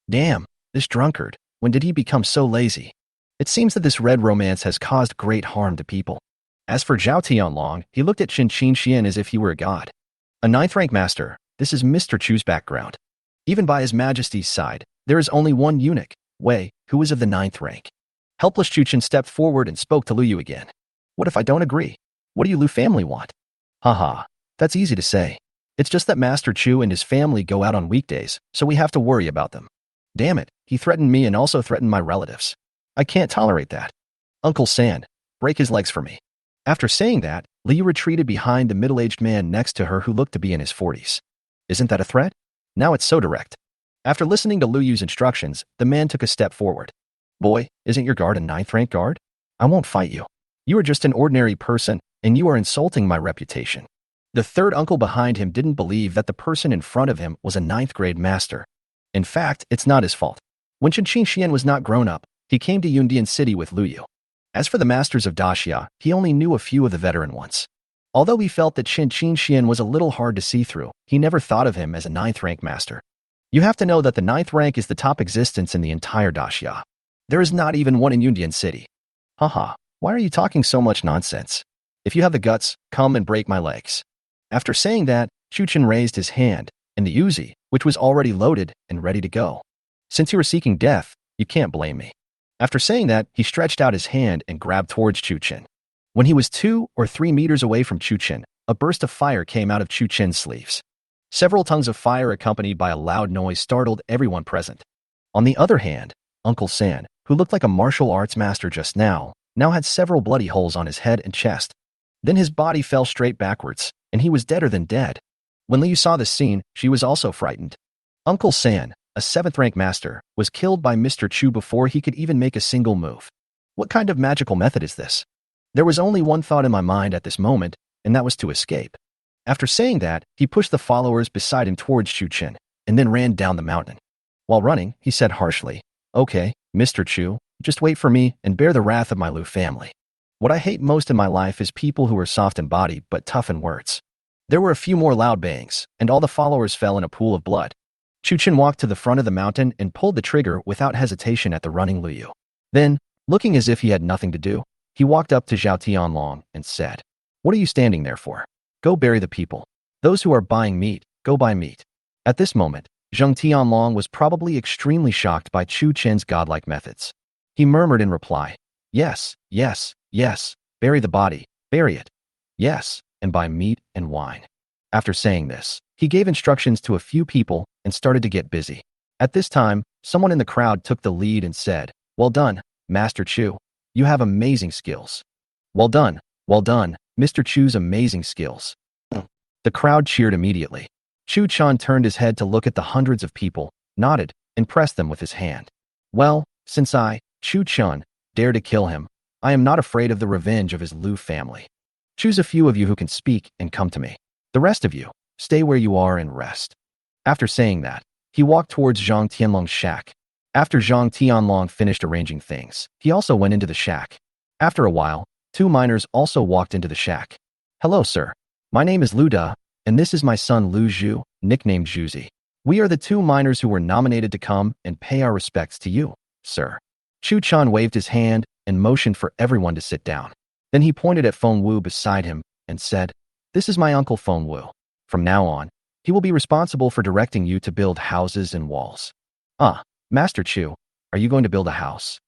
"Damn, this drunkard. When did he become so lazy?" It seems that this red romance has caused great harm to people. As for Zhao Tianlong, he looked at Chen Qingxian as if he were a god. A 9th rank master, this is Mr. Chu's background. Even by His Majesty's side, there is only one eunuch, Wei, who is of the 9th rank. Helpless Chuchen stepped forward and spoke to Lu Yu again. "What if I don't agree? What do you Lu family want?" "Haha, that's easy to say. It's just that Master Chu and his family go out on weekdays, so we have to worry about them. Damn it, he threatened me and also threatened my relatives. I can't tolerate that. Uncle San, break his legs for me." After saying that, Liu retreated behind the middle-aged man next to her who looked to be in his 40s. Isn't that a threat? Now it's so direct. After listening to Lu Yu's instructions, the man took a step forward. "Boy, isn't your guard a 9th rank guard? I won't fight you. You are just an ordinary person, and you are insulting my reputation." The third uncle behind him didn't believe that the person in front of him was a ninth-grade master. In fact, it's not his fault. When Chen Qingxian was not grown up, he came to Yundian City with Lu Yu. As for the masters of Daxia, he only knew a few of the veteran ones. Although he felt that Chen Qingxian was a little hard to see through, he never thought of him as a ninth-rank master. You have to know that the ninth rank is the top existence in the entire Daxia. There is not even one in Yundian City. Haha, why are you talking so much nonsense? If you have the guts, come and break my legs. After saying that, Chu Chen raised his hand, and the Uzi, which was already loaded and ready to go. Since you were seeking death, you can't blame me. After saying that, he stretched out his hand and grabbed towards Chu Chen. When he was 2 or 3 meters away from Chu Chen, a burst of fire came out of Chu Chen's sleeves. Several tongues of fire accompanied by a loud noise startled everyone present. On the other hand, Uncle San, who looked like a martial arts master just now had several bloody holes on his head and chest. Then his body fell straight backwards, and he was deader than dead. When Liu saw this scene, she was also frightened. Uncle San, a 7th-rank master, was killed by Mr. Chu before he could even make a single move. What kind of magical method is this? There was only one thought in my mind at this moment, and that was to escape. After saying that, he pushed the followers beside him towards Chu Chen, and then ran down the mountain. While running, he said harshly, "Okay, Mr. Chu, just wait for me and bear the wrath of my Lu family. What I hate most in my life is people who are soft in body but tough in words." There were a few more loud bangs, and all the followers fell in a pool of blood. Chu Chen walked to the front of the mountain and pulled the trigger without hesitation at the running Lu Yu. Then, looking as if he had nothing to do, he walked up to Zhao Tianlong and said, "What are you standing there for? Go bury the people. Those who are buying meat, go buy meat." At this moment, Zhang Tianlong was probably extremely shocked by Chu Chen's godlike methods. He murmured in reply, "Yes, yes, yes, bury the body, bury it. Yes, and buy meat and wine." After saying this, he gave instructions to a few people and started to get busy. At this time, someone in the crowd took the lead and said, "Well done, Master Chu. You have amazing skills." Well done, Mr. Chu's amazing skills." The crowd cheered immediately. Chu Chan turned his head to look at the hundreds of people, nodded, and pressed them with his hand. "Well, since I, Chu Chan, dare to kill him, I am not afraid of the revenge of his Lu family. Choose a few of you who can speak and come to me. The rest of you, stay where you are and rest." After saying that, he walked towards Zhang Tianlong's shack. After Zhang Tianlong finished arranging things, he also went into the shack. After a while, 2 miners also walked into the shack. "Hello, sir. My name is Lu Da, and this is my son Lu Zhu, nicknamed Zhuzi. We are the 2 miners who were nominated to come and pay our respects to you, sir." Chu Chan waved his hand and motioned for everyone to sit down. Then he pointed at Feng Wu beside him and said, "This is my uncle Feng Wu. From now on, he will be responsible for directing you to build houses and walls." "Ah, Master Chu, are you going to build a house?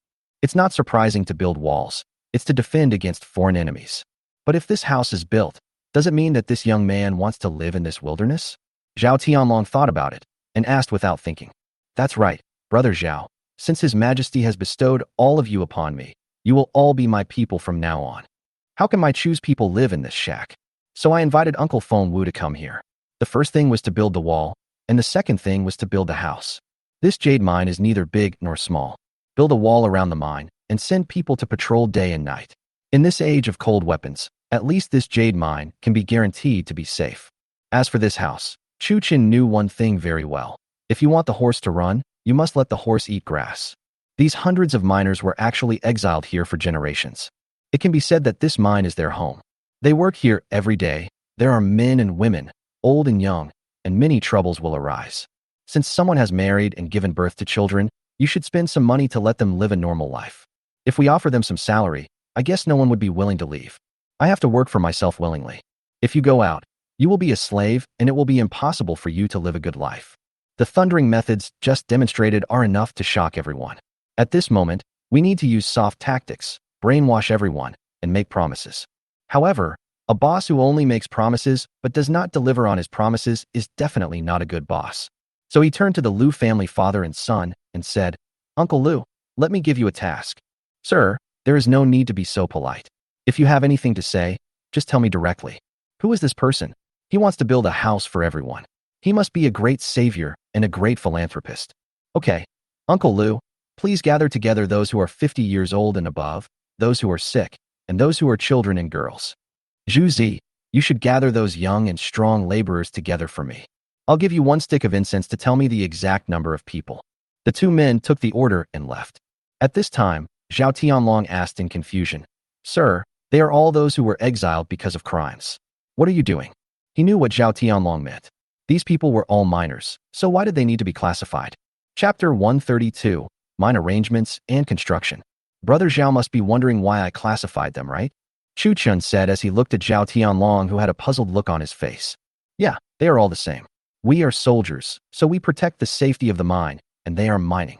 It's not surprising to build walls. It's to defend against foreign enemies. But if this house is built, does it mean that this young man wants to live in this wilderness?" Zhao Tianlong thought about it and asked without thinking. "That's right, Brother Zhao. Since His Majesty has bestowed all of you upon me, you will all be my people from now on. How can my Chu's people live in this shack? So I invited Uncle Feng Wu to come here. The first thing was to build the wall, and the second thing was to build the house. This jade mine is neither big nor small. Build a wall around the mine and send people to patrol day and night. In this age of cold weapons, at least this jade mine can be guaranteed to be safe. As for this house, Chu Chen knew one thing very well. If you want the horse to run, you must let the horse eat grass. These hundreds of miners were actually exiled here for generations. It can be said that this mine is their home. They work here every day. There are men and women, old and young, and many troubles will arise. Since someone has married and given birth to children, you should spend some money to let them live a normal life. If we offer them some salary, I guess no one would be willing to leave. I have to work for myself willingly. If you go out, you will be a slave and it will be impossible for you to live a good life." The thundering methods just demonstrated are enough to shock everyone. At this moment, we need to use soft tactics, brainwash everyone, and make promises. However, a boss who only makes promises but does not deliver on his promises is definitely not a good boss. So he turned to the Lu family father and son and said, "Uncle Lu, let me give you a task." "Sir, there is no need to be so polite. If you have anything to say, just tell me directly. Who is this person? He wants to build a house for everyone. He must be a great savior and a great philanthropist." "Okay, Uncle Lu, please gather together those who are 50 years old and above, those who are sick, and those who are children and girls." Zhu Zi, You should gather those young and strong laborers together for me. I'll give you 1 stick of incense to tell me the exact number of people." The 2 men took the order and left. At this time, Zhao Tianlong asked in confusion, "Sir, they are all those who were exiled because of crimes. What are you doing?" He knew what Zhao Tianlong meant. These people were all miners, so why did they need to be classified? Chapter 132, Mine Arrangements and Construction. Brother Zhao must be wondering why I classified them, right? Chu Chun said as he looked at Zhao Tianlong, who had a puzzled look on his face. Yeah, they are all the same. We are soldiers, so we protect the safety of the mine, and they are mining.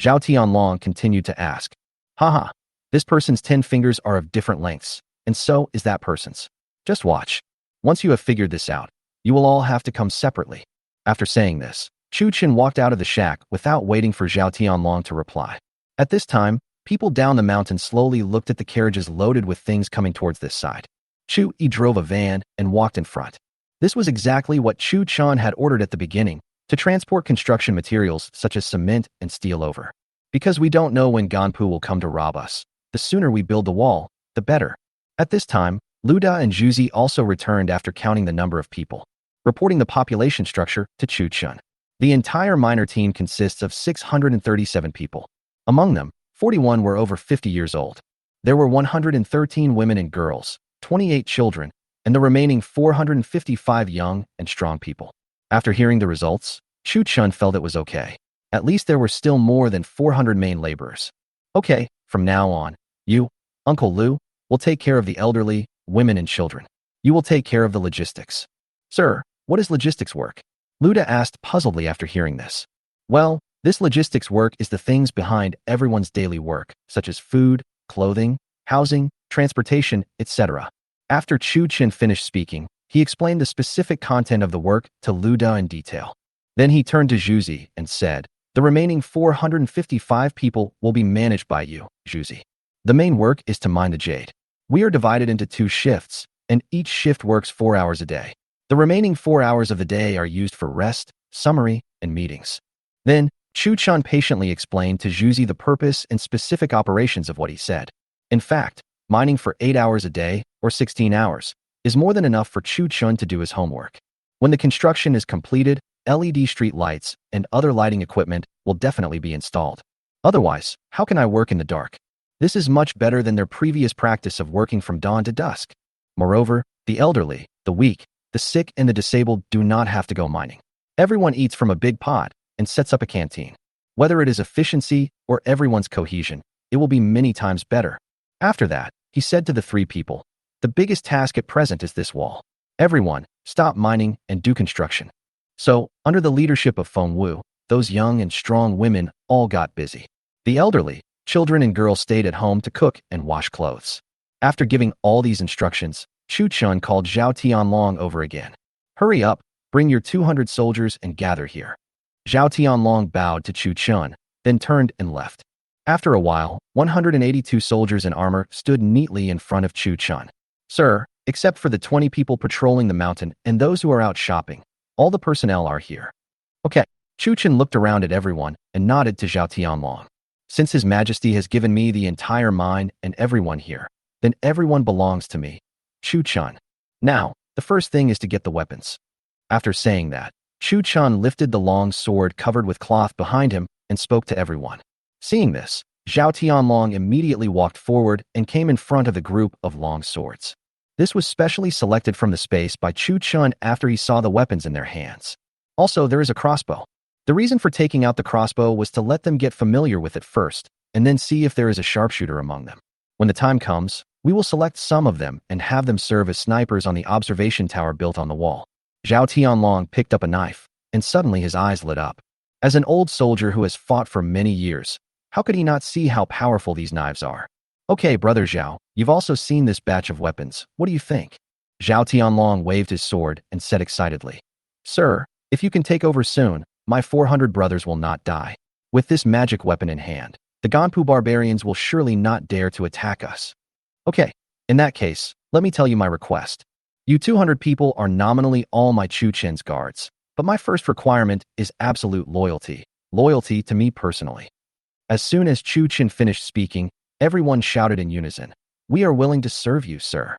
Zhao Tianlong continued to ask, "Haha, this person's 10 fingers are of different lengths, and so is that person's. Just watch. Once you have figured this out, you will all have to come separately." After saying this, Chu Chen walked out of the shack without waiting for Zhao Tianlong to reply. At this time, people down the mountain slowly looked at the carriages loaded with things coming towards this side. Chu Yi drove a van and walked in front. This was exactly what Chu Chan had ordered at the beginning, to transport construction materials such as cement and steel over. Because we don't know when Ganpu will come to rob us, the sooner we build the wall, the better. At this time, Luda and Juzi also returned after counting the number of people, reporting the population structure to Chu Chun. The entire miner team consists of 637 people. Among them, 41 were over 50 years old. There were 113 women and girls, 28 children, and the remaining 455 young and strong people. After hearing the results, Chu Chun felt it was okay. At least there were still more than 400 main laborers. Okay, from now on, you, Uncle Lu, will take care of the elderly, women and children. You will take care of the logistics. Sir, what is logistics work? Luda asked puzzledly after hearing this. Well, this logistics work is the things behind everyone's daily work, such as food, clothing, housing, transportation, etc. After Chu Chin finished speaking, he explained the specific content of the work to Luda in detail. Then he turned to Juzi and said, "The remaining 455 people will be managed by you, Juzi. The main work is to mine the jade. We are divided into 2 shifts, and each shift works 4 hours a day. The remaining 4 hours of the day are used for rest, summary, and meetings." Then, Chu Chan patiently explained to Juzi the purpose and specific operations of what he said. In fact, mining for 8 hours a day, or 16 hours, is more than enough for Chu Chun to do his homework. When the construction is completed, LED street lights and other lighting equipment will definitely be installed. Otherwise, how can I work in the dark? This is much better than their previous practice of working from dawn to dusk. Moreover, the elderly, the weak, the sick and the disabled do not have to go mining. Everyone eats from a big pot and sets up a canteen. Whether it is efficiency or everyone's cohesion, it will be many times better. After that, he said to the 3 people, "The biggest task at present is this wall. Everyone, stop mining and do construction." So, under the leadership of Feng Wu, those young and strong women all got busy. The elderly, children and girls stayed at home to cook and wash clothes. After giving all these instructions, Chu Chun called Zhao Tianlong over again. "Hurry up, bring your 200 soldiers and gather here." Zhao Tianlong bowed to Chu Chun, then turned and left. After a while, 182 soldiers in armor stood neatly in front of Chu Chun. "Sir, except for the 20 people patrolling the mountain and those who are out shopping, all the personnel are here." Okay. Chu Chun looked around at everyone and nodded to Zhao Tianlong. "Since His Majesty has given me the entire mine and everyone here, then everyone belongs to me. Chu Chun. Now, the first thing is to get the weapons." After saying that, Chu Chun lifted the long sword covered with cloth behind him and spoke to everyone. Seeing this, Zhao Tianlong immediately walked forward and came in front of the group of long swords. This was specially selected from the space by Chu Chun after he saw the weapons in their hands. Also, there is a crossbow. The reason for taking out the crossbow was to let them get familiar with it first, and then see if there is a sharpshooter among them. When the time comes, we will select some of them and have them serve as snipers on the observation tower built on the wall. Zhao Tianlong picked up a knife, and suddenly his eyes lit up. As an old soldier who has fought for many years, how could he not see how powerful these knives are? "Okay, Brother Zhao, you've also seen this batch of weapons. What do you think?" Zhao Tianlong waved his sword and said excitedly, "Sir, if you can take over soon, my 400 brothers will not die. With this magic weapon in hand, the Ganpu barbarians will surely not dare to attack us." "Okay, in that case, let me tell you my request. You 200 people are nominally all my Chu Chen's guards, but my first requirement is absolute loyalty. Loyalty to me personally." As soon as Chu Chen finished speaking, everyone shouted in unison, "We are willing to serve you, sir."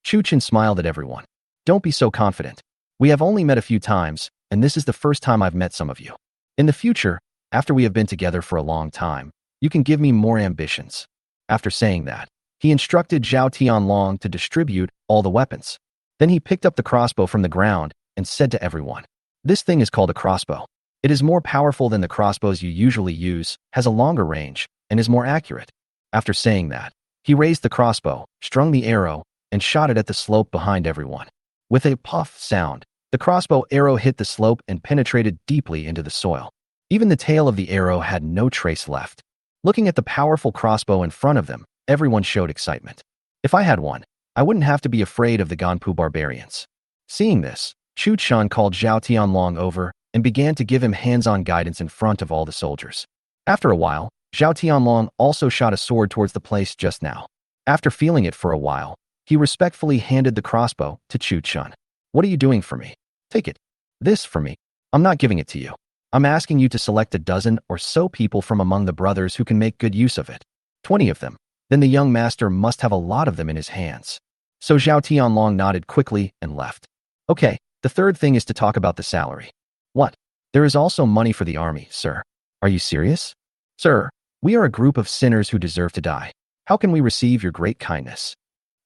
Chu Chen smiled at everyone. Don't be so confident. We have only met a few times, and this is the first time I've met some of you. In the future, after we have been together for a long time, you can give me more ambitions." After saying that, he instructed Zhao Tianlong to distribute all the weapons. Then he picked up the crossbow from the ground and said to everyone, "This thing is called a crossbow. It is more powerful than the crossbows you usually use, has a longer range, and is more accurate." After saying that, he raised the crossbow, strung the arrow, and shot it at the slope behind everyone. With a puff sound, the crossbow arrow hit the slope and penetrated deeply into the soil. Even the tail of the arrow had no trace left. Looking at the powerful crossbow in front of them, everyone showed excitement. If I had one, I wouldn't have to be afraid of the Ganpu barbarians. Seeing this, Chu Chun called Zhao Tianlong over and began to give him hands-on guidance in front of all the soldiers. After a while, Zhao Tianlong also shot a sword towards the place just now. After feeling it for a while, he respectfully handed the crossbow to Chu Chun. "What are you doing for me? Take it. This for me. I'm not giving it to you. I'm asking you to select a dozen or so people from among the brothers who can make good use of it. 20 of them. Then the young master must have a lot of them in his hands." So Zhao Tianlong nodded quickly and left. "Okay, the third thing is to talk about the salary." "What? There is also money for the army, sir. Are you serious?" "Sir, we are a group of sinners who deserve to die. How can we receive your great kindness?"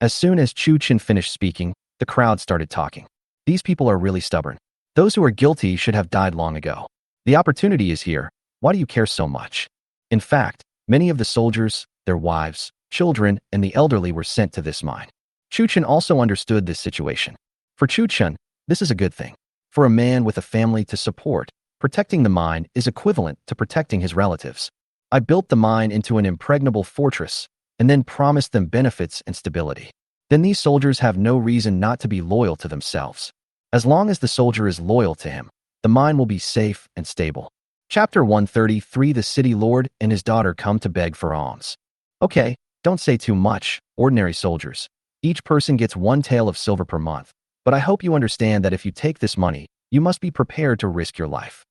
As soon as Chu Chin finished speaking, the crowd started talking. "These people are really stubborn. Those who are guilty should have died long ago. The opportunity is here. Why do you care so much?" In fact, many of the soldiers, their wives, children, and the elderly were sent to this mine. Chu Chin also understood this situation. For Chu Chin, this is a good thing. For a man with a family to support, protecting the mine is equivalent to protecting his relatives. I built the mine into an impregnable fortress and then promised them benefits and stability. Then these soldiers have no reason not to be loyal to themselves. As long as the soldier is loyal to him, the mine will be safe and stable. Chapter 133. The city lord and his daughter come to beg for alms. Okay, don't say too much, ordinary soldiers. Each person gets 1 tael of silver per month, but I hope you understand that if you take this money, you must be prepared to risk your life.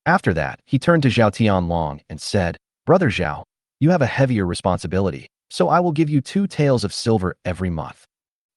After that, he turned to Zhao Tianlong and said, "Brother Zhao, you have a heavier responsibility, so I will give you 2 taels of silver every month.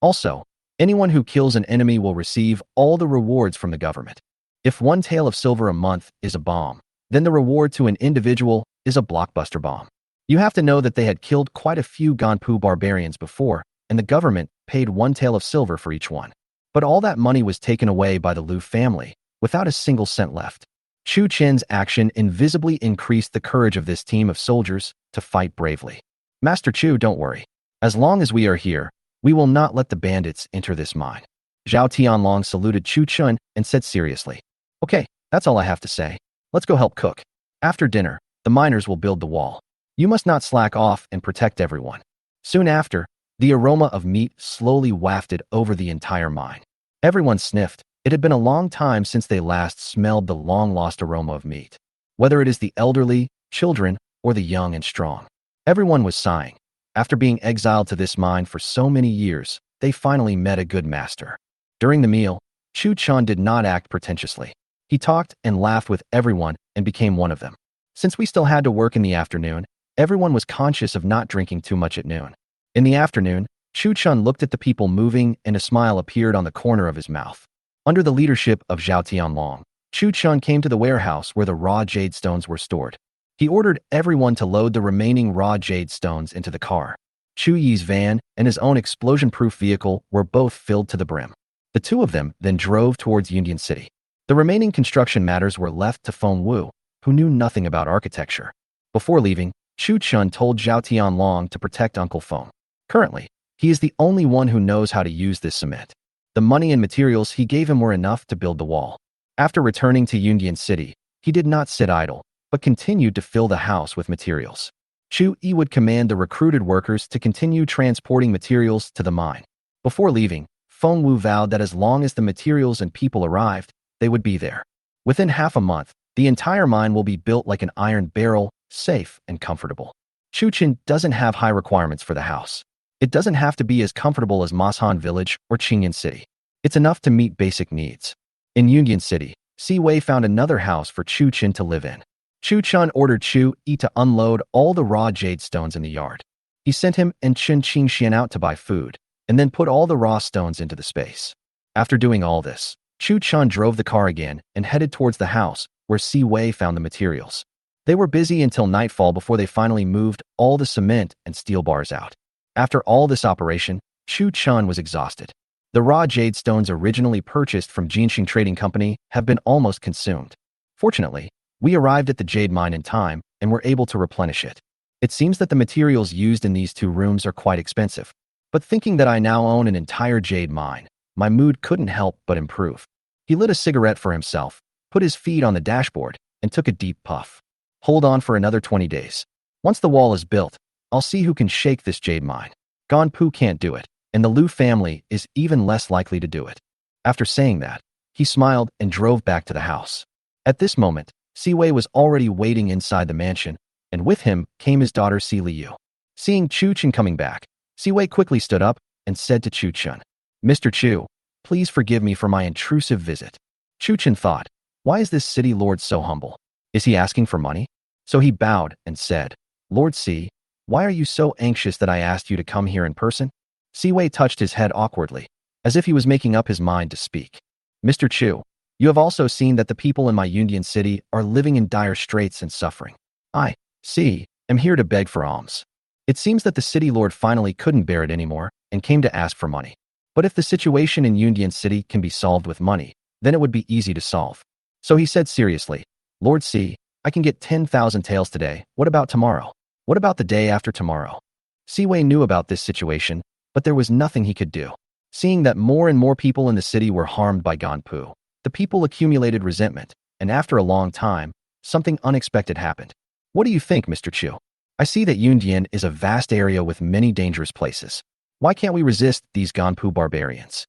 Also, anyone who kills an enemy will receive all the rewards from the government. If 1 tael of silver a month is a bomb, then the reward to an individual is a blockbuster bomb. You have to know that they had killed quite a few Ganpu barbarians before, and the government paid 1 tael of silver for each one. But all that money was taken away by the Liu family, without a single cent left." Chu Chin's action invisibly increased the courage of this team of soldiers to fight bravely. "Master Chu, don't worry. As long as we are here, we will not let the bandits enter this mine." Zhao Tianlong saluted Chu Chun and said seriously, "Okay, that's all I have to say. Let's go help cook. After dinner, the miners will build the wall. You must not slack off and protect everyone." Soon after, the aroma of meat slowly wafted over the entire mine. Everyone sniffed. It had been a long time since they last smelled the long-lost aroma of meat. Whether it is the elderly, children, or the young and strong, everyone was sighing. After being exiled to this mine for so many years, they finally met a good master. During the meal, Chu Chun did not act pretentiously. He talked and laughed with everyone and became one of them. Since we still had to work in the afternoon, everyone was conscious of not drinking too much at noon. In the afternoon, Chu Chun looked at the people moving and a smile appeared on the corner of his mouth. Under the leadership of Zhao Tianlong, Chu Chun came to the warehouse where the raw jade stones were stored. He ordered everyone to load the remaining raw jade stones into the car. Chu Yi's van and his own explosion-proof vehicle were both filled to the brim. The two of them then drove towards Union City. The remaining construction matters were left to Feng Wu, who knew nothing about architecture. Before leaving, Chu Chun told Zhao Tianlong to protect Uncle Feng. Currently, he is the only one who knows how to use this cement. The money and materials he gave him were enough to build the wall. After returning to Union City, he did not sit idle, but continued to fill the house with materials. Chu Yi would command the recruited workers to continue transporting materials to the mine. Before leaving, Feng Wu vowed that as long as the materials and people arrived, they would be there. Within half a month, the entire mine will be built like an iron barrel, safe and comfortable. Chu Chin doesn't have high requirements for the house. It doesn't have to be as comfortable as Mashan Village or Qingyan City. It's enough to meet basic needs. In Union City, Si Wei found another house for Chu Chin to live in. Chu Chun ordered Chu Yi to unload all the raw jade stones in the yard. He sent him and Chen Qingxian out to buy food, and then put all the raw stones into the space. After doing all this, Chu Chun drove the car again and headed towards the house where Si Wei found the materials. They were busy until nightfall before they finally moved all the cement and steel bars out. After all this operation, Chu Chun was exhausted. The raw jade stones originally purchased from Jinxing Trading Company have been almost consumed. Fortunately, we arrived at the jade mine in time and were able to replenish it. It seems that the materials used in these 2 rooms are quite expensive. But thinking that I now own an entire jade mine, my mood couldn't help but improve. He lit a cigarette for himself, put his feet on the dashboard, and took a deep puff. Hold on for another 20 days. Once the wall is built, I'll see who can shake this jade mine. Ganpu can't do it, and the Liu family is even less likely to do it. After saying that, he smiled and drove back to the house. At this moment, Si Wei was already waiting inside the mansion, and with him came his daughter Si Liu. Seeing Chu Chun coming back, Si Wei quickly stood up and said to Chu Chun, "Mr. Chu, please forgive me for my intrusive visit." Chu Chun thought, why is this city lord so humble? Is he asking for money? So he bowed and said, "Lord Si, why are you so anxious that I asked you to come here in person?" Si Wei touched his head awkwardly, as if he was making up his mind to speak. "Mr. Chu, you have also seen that the people in my Yundian city are living in dire straits and suffering. I, Si, am here to beg for alms." It seems that the city lord finally couldn't bear it anymore and came to ask for money. But if the situation in Yundian city can be solved with money, then it would be easy to solve. So he said seriously, "Lord Si, I can get 10,000 taels today. What about tomorrow? What about the day after tomorrow?" Si Wei knew about this situation, but there was nothing he could do. Seeing that more and more people in the city were harmed by Ganpu, the people accumulated resentment, and after a long time, something unexpected happened. "What do you think, Mr. Chu? I see that Yundian is a vast area with many dangerous places. Why can't we resist these Ganpu barbarians?"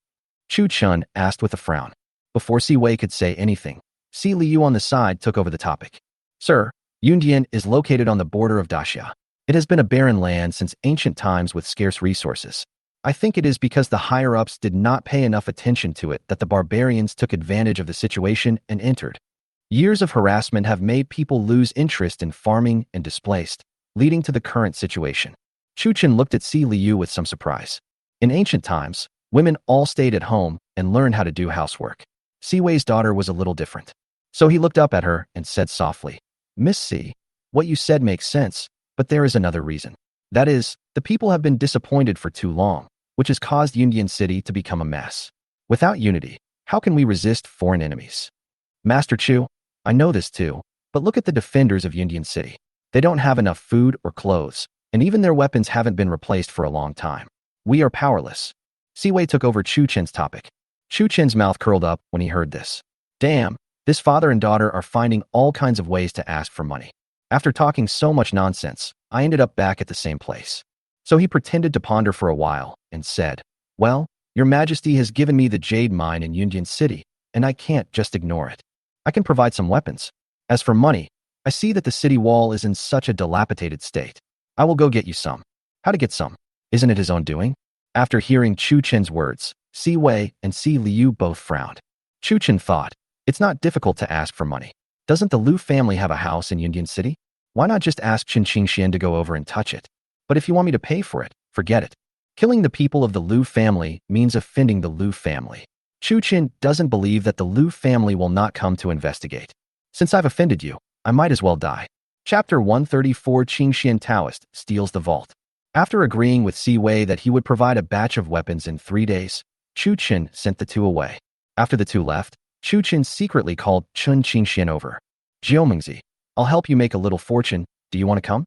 Chu Chun asked with a frown. Before Si Wei could say anything, Si Liu on the side took over the topic. "Sir, Yundian is located on the border of Daxia. It has been a barren land since ancient times with scarce resources. I think it is because the higher-ups did not pay enough attention to it that the barbarians took advantage of the situation and entered. Years of harassment have made people lose interest in farming and displaced, leading to the current situation." Chu Chun looked at Si Liu with some surprise. In ancient times, women all stayed at home and learned how to do housework. Si Wei's daughter was a little different. So he looked up at her and said softly, "Miss Si, what you said makes sense, but there is another reason. That is, the people have been disappointed for too long, which has caused Yundian City to become a mess. Without unity, how can we resist foreign enemies?" "Master Chu, I know this too, but look at the defenders of Yundian City. They don't have enough food or clothes, and even their weapons haven't been replaced for a long time. We are powerless." Si Wei took over Chu Chen's topic. Chu Chen's mouth curled up when he heard this. Damn, this father and daughter are finding all kinds of ways to ask for money. After talking so much nonsense, I ended up back at the same place. So he pretended to ponder for a while and said, "Well, your majesty has given me the jade mine in Yundian City, and I can't just ignore it. I can provide some weapons. As for money, I see that the city wall is in such a dilapidated state. I will go get you some." How to get some? Isn't it his own doing? After hearing Chu Chen's words, Si Wei and Si Liu both frowned. Chu Chen thought, it's not difficult to ask for money. Doesn't the Liu family have a house in Yundian City? Why not just ask Qin Qingxian to go over and touch it? But if you want me to pay for it, forget it. Killing the people of the Liu family means offending the Liu family. Chu Chen doesn't believe that the Liu family will not come to investigate. Since I've offended you, I might as well die. Chapter 134 Qingxian Taoist steals the vault. After agreeing with Si Wei that he would provide a batch of weapons in 3 days, Chu Chen sent the 2 away. After the 2 left, Chu Chen secretly called Qin Qingxian over. "Jiomingzi, I'll help you make a little fortune. Do you want to come?"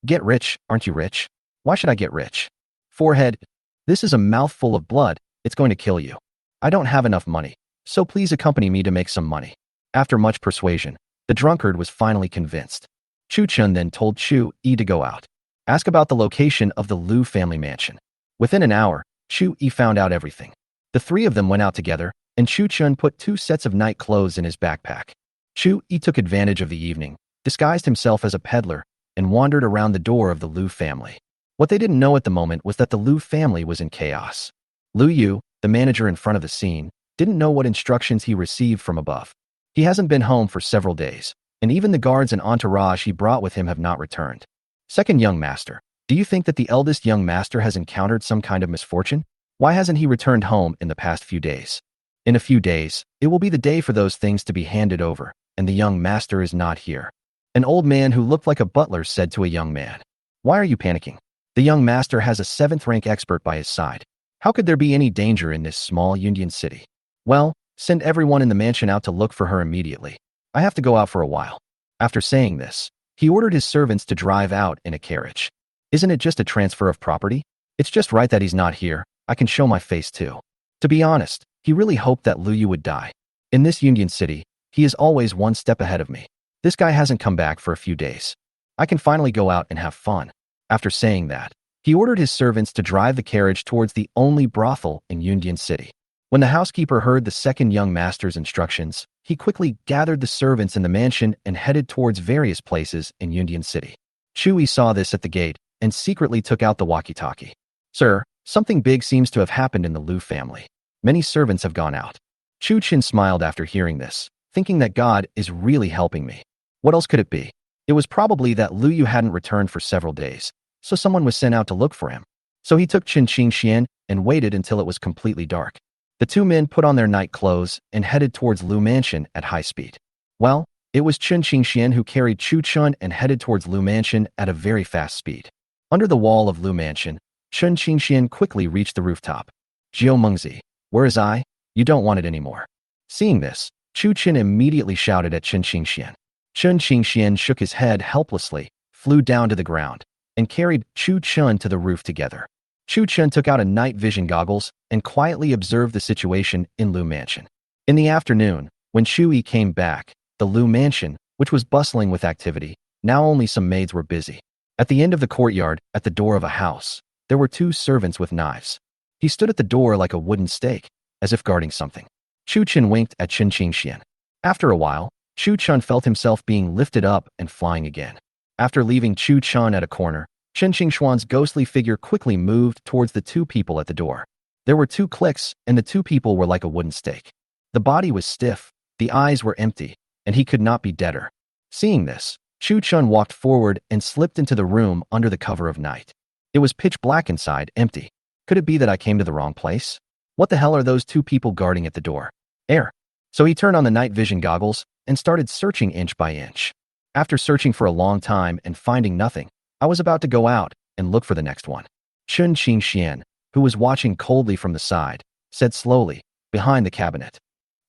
"Get rich, aren't you rich?" "Why should I get rich?" "Forehead, this is a mouthful of blood. It's going to kill you. I don't have enough money, so please accompany me to make some money." After much persuasion, the drunkard was finally convinced. Chu Chen then told Chu Yi to go out. Ask about the location of the Liu family mansion. Within an hour, Chu Yi found out everything. The 3 of them went out together, and Chu Chen put 2 sets of night clothes in his backpack. Chu Yi took advantage of the evening, disguised himself as a peddler, and wandered around the door of the Liu family. What they didn't know at the moment was that the Liu family was in chaos. Liu Yu, the manager in front of the scene, didn't know what instructions he received from above. He hasn't been home for several days, and even the guards and entourage he brought with him have not returned. Second young master, do you think that the eldest young master has encountered some kind of misfortune? Why hasn't he returned home in the past few days? In a few days, it will be the day for those things to be handed over, and the young master is not here. An old man who looked like a butler said to a young man, "Why are you panicking? The young master has a 7th-rank expert by his side. How could there be any danger in this small Indian city? Well, send everyone in the mansion out to look for her immediately. I have to go out for a while." After saying this, he ordered his servants to drive out in a carriage. Isn't it just a transfer of property? It's just right that he's not here. I can show my face too. To be honest, he really hoped that Lu Yu would die. In this Union City, he is always one step ahead of me. This guy hasn't come back for a few days. I can finally go out and have fun. After saying that, he ordered his servants to drive the carriage towards the only brothel in Union City. When the housekeeper heard the second young master's instructions, he quickly gathered the servants in the mansion and headed towards various places in Union City. Chui saw this at the gate and secretly took out the walkie-talkie. "Sir, something big seems to have happened in the Lu family. Many servants have gone out." Chu Chin smiled after hearing this, thinking that God is really helping me. What else could it be? It was probably that Lu Yu hadn't returned for several days, so someone was sent out to look for him. So he took Qin Qingxian and waited until it was completely dark. The two men put on their night clothes and headed towards Lu Mansion at high speed. Well, it was Qin Qingxian who carried Chu Chun and headed towards Lu Mansion at a very fast speed. Under the wall of Lu Mansion, Qin Qingxian quickly reached the rooftop. "Jiao Mengzi, where is I? You don't want it anymore." Seeing this, Chu Qin immediately shouted at Qin Qingxian. Qin Qingxian shook his head helplessly, flew down to the ground, and carried Chu Chun to the roof together. Chu Chun took out a night vision goggles and quietly observed the situation in Lu Mansion. In the afternoon, when Shui came back, the Lu Mansion, which was bustling with activity, now only some maids were busy. At the end of the courtyard, at the door of a house, there were two servants with knives. He stood at the door like a wooden stake, as if guarding something. Chu Chun winked at Qin Qingxian. After a while, Chu Chun felt himself being lifted up and flying again. After leaving Chu Chun at a corner, Qin Qingxuan's ghostly figure quickly moved towards the two people at the door. There were 2 clicks, and the two people were like a wooden stake. The body was stiff, the eyes were empty, and he could not be deader. Seeing this, Chu Chun walked forward and slipped into the room under the cover of night. It was pitch black inside, empty. Could it be that I came to the wrong place? What the hell are those 2 people guarding at the door? Air. So he turned on the night vision goggles and started searching inch by inch. After searching for a long time and finding nothing, I was about to go out and look for the next one. Qin Qingxian, who was watching coldly from the side, said slowly, behind the cabinet.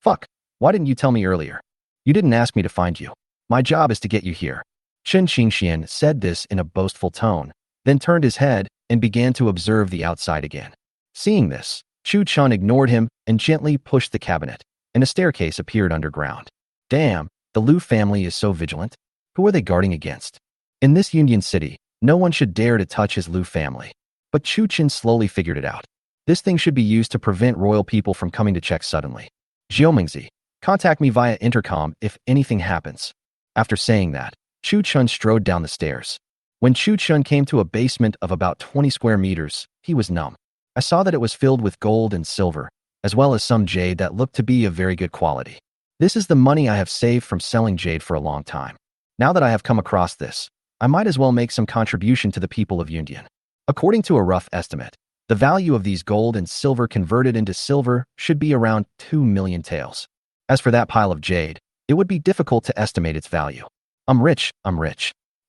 "Fuck, why didn't you tell me earlier? You didn't ask me to find you. My job is to get you here." Qin Qingxian said this in a boastful tone, then turned his head and began to observe the outside again. Seeing this, Chu Chun ignored him and gently pushed the cabinet, and a staircase appeared underground. Damn, the Lu family is so vigilant. Who are they guarding against? In this Union City, no one should dare to touch his Lu family. But Chu Chin slowly figured it out. This thing should be used to prevent royal people from coming to check suddenly. "Jiao Mengzi, contact me via intercom if anything happens." After saying that, Chu Chun strode down the stairs. When Chu Chun came to a basement of about 20 square meters, he was numb. I saw that it was filled with gold and silver, as well as some jade that looked to be of very good quality. This is the money I have saved from selling jade for a long time. Now that I have come across this, I might as well make some contribution to the people of Union. According to a rough estimate, the value of these gold and silver converted into silver should be around 2 million taels. As for that pile of jade, it would be difficult to estimate its value. I'm rich.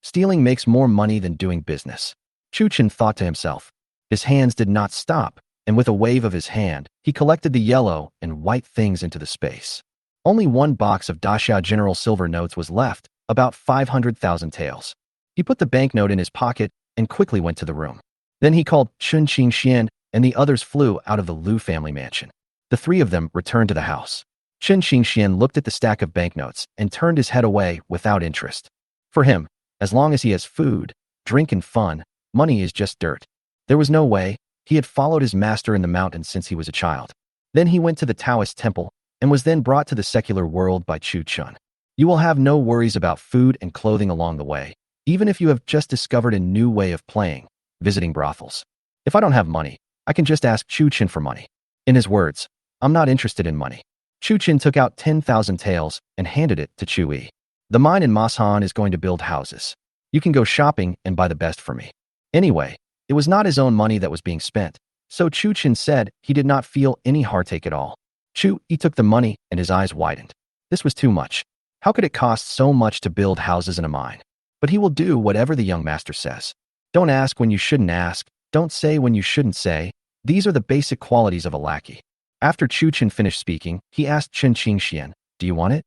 Stealing makes more money than doing business. Chu Chin thought to himself. His hands did not stop, and with a wave of his hand, he collected the yellow and white things into the space. Only 1 box of Dashao General silver notes was left, about 500,000 taels. He put the banknote in his pocket and quickly went to the room. Then he called Qin Qingxian, and the others flew out of the Lu family mansion. The 3 of them returned to the house. Qin Qingxian looked at the stack of banknotes and turned his head away without interest. For him, as long as he has food, drink and fun, money is just dirt. There was no way. He had followed his master in the mountains since he was a child. Then he went to the Taoist temple and was then brought to the secular world by Chu Chun. You will have no worries about food and clothing along the way, even if you have just discovered a new way of playing, visiting brothels. If I don't have money, I can just ask Chu Chin for money. In his words, I'm not interested in money. Chu Chin took out 10,000 taels and handed it to Chu Yi. The mine in Mashan is going to build houses. You can go shopping and buy the best for me. Anyway, it was not his own money that was being spent, so Chu Chin said he did not feel any heartache at all. Chu Yi took the money and his eyes widened. This was too much. How could it cost so much to build houses in a mine? But he will do whatever the young master says. Don't ask when you shouldn't ask. Don't say when you shouldn't say. These are the basic qualities of a lackey. After Chu Chen finished speaking, he asked Chen Qingxian, "Do you want it?"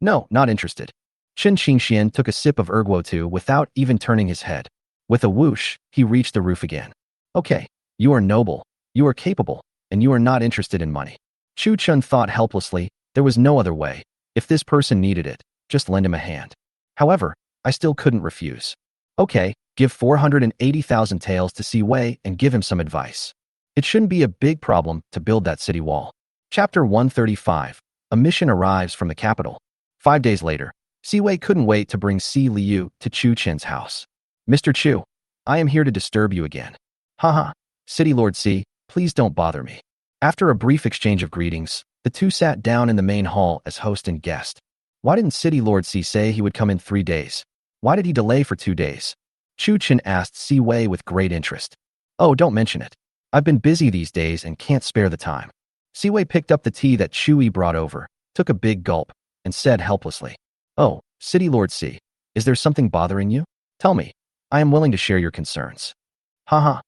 "No, not interested." Chen Qingxian took a sip of erguo without even turning his head. With a whoosh, he reached the roof again. "Okay, you are noble, you are capable, and you are not interested in money." Chu Chen thought helplessly. There was no other way. If this person needed it, just lend him a hand. However, I still couldn't refuse. "Okay, give 480,000 taels to Si Wei and give him some advice. It shouldn't be a big problem to build that city wall." Chapter 135. A mission arrives from the capital. 5 days later, Si Wei couldn't wait to bring Si Liu to Chu Chen's house. "Mr. Chu, I am here to disturb you again." "Haha, City Lord Si, please don't bother me." After a brief exchange of greetings, the two sat down in the main hall as host and guest. Why didn't City Lord Si say he would come in 3 days? Why did he delay for 2 days? Chu Chen asked Si Wei with great interest. "Oh, don't mention it. I've been busy these days and can't spare the time." Si Wei picked up the tea that Chu Yi brought over, took a big gulp, and said helplessly, "Oh, City Lord Si, is there something bothering you? Tell me. I am willing to share your concerns." "Haha.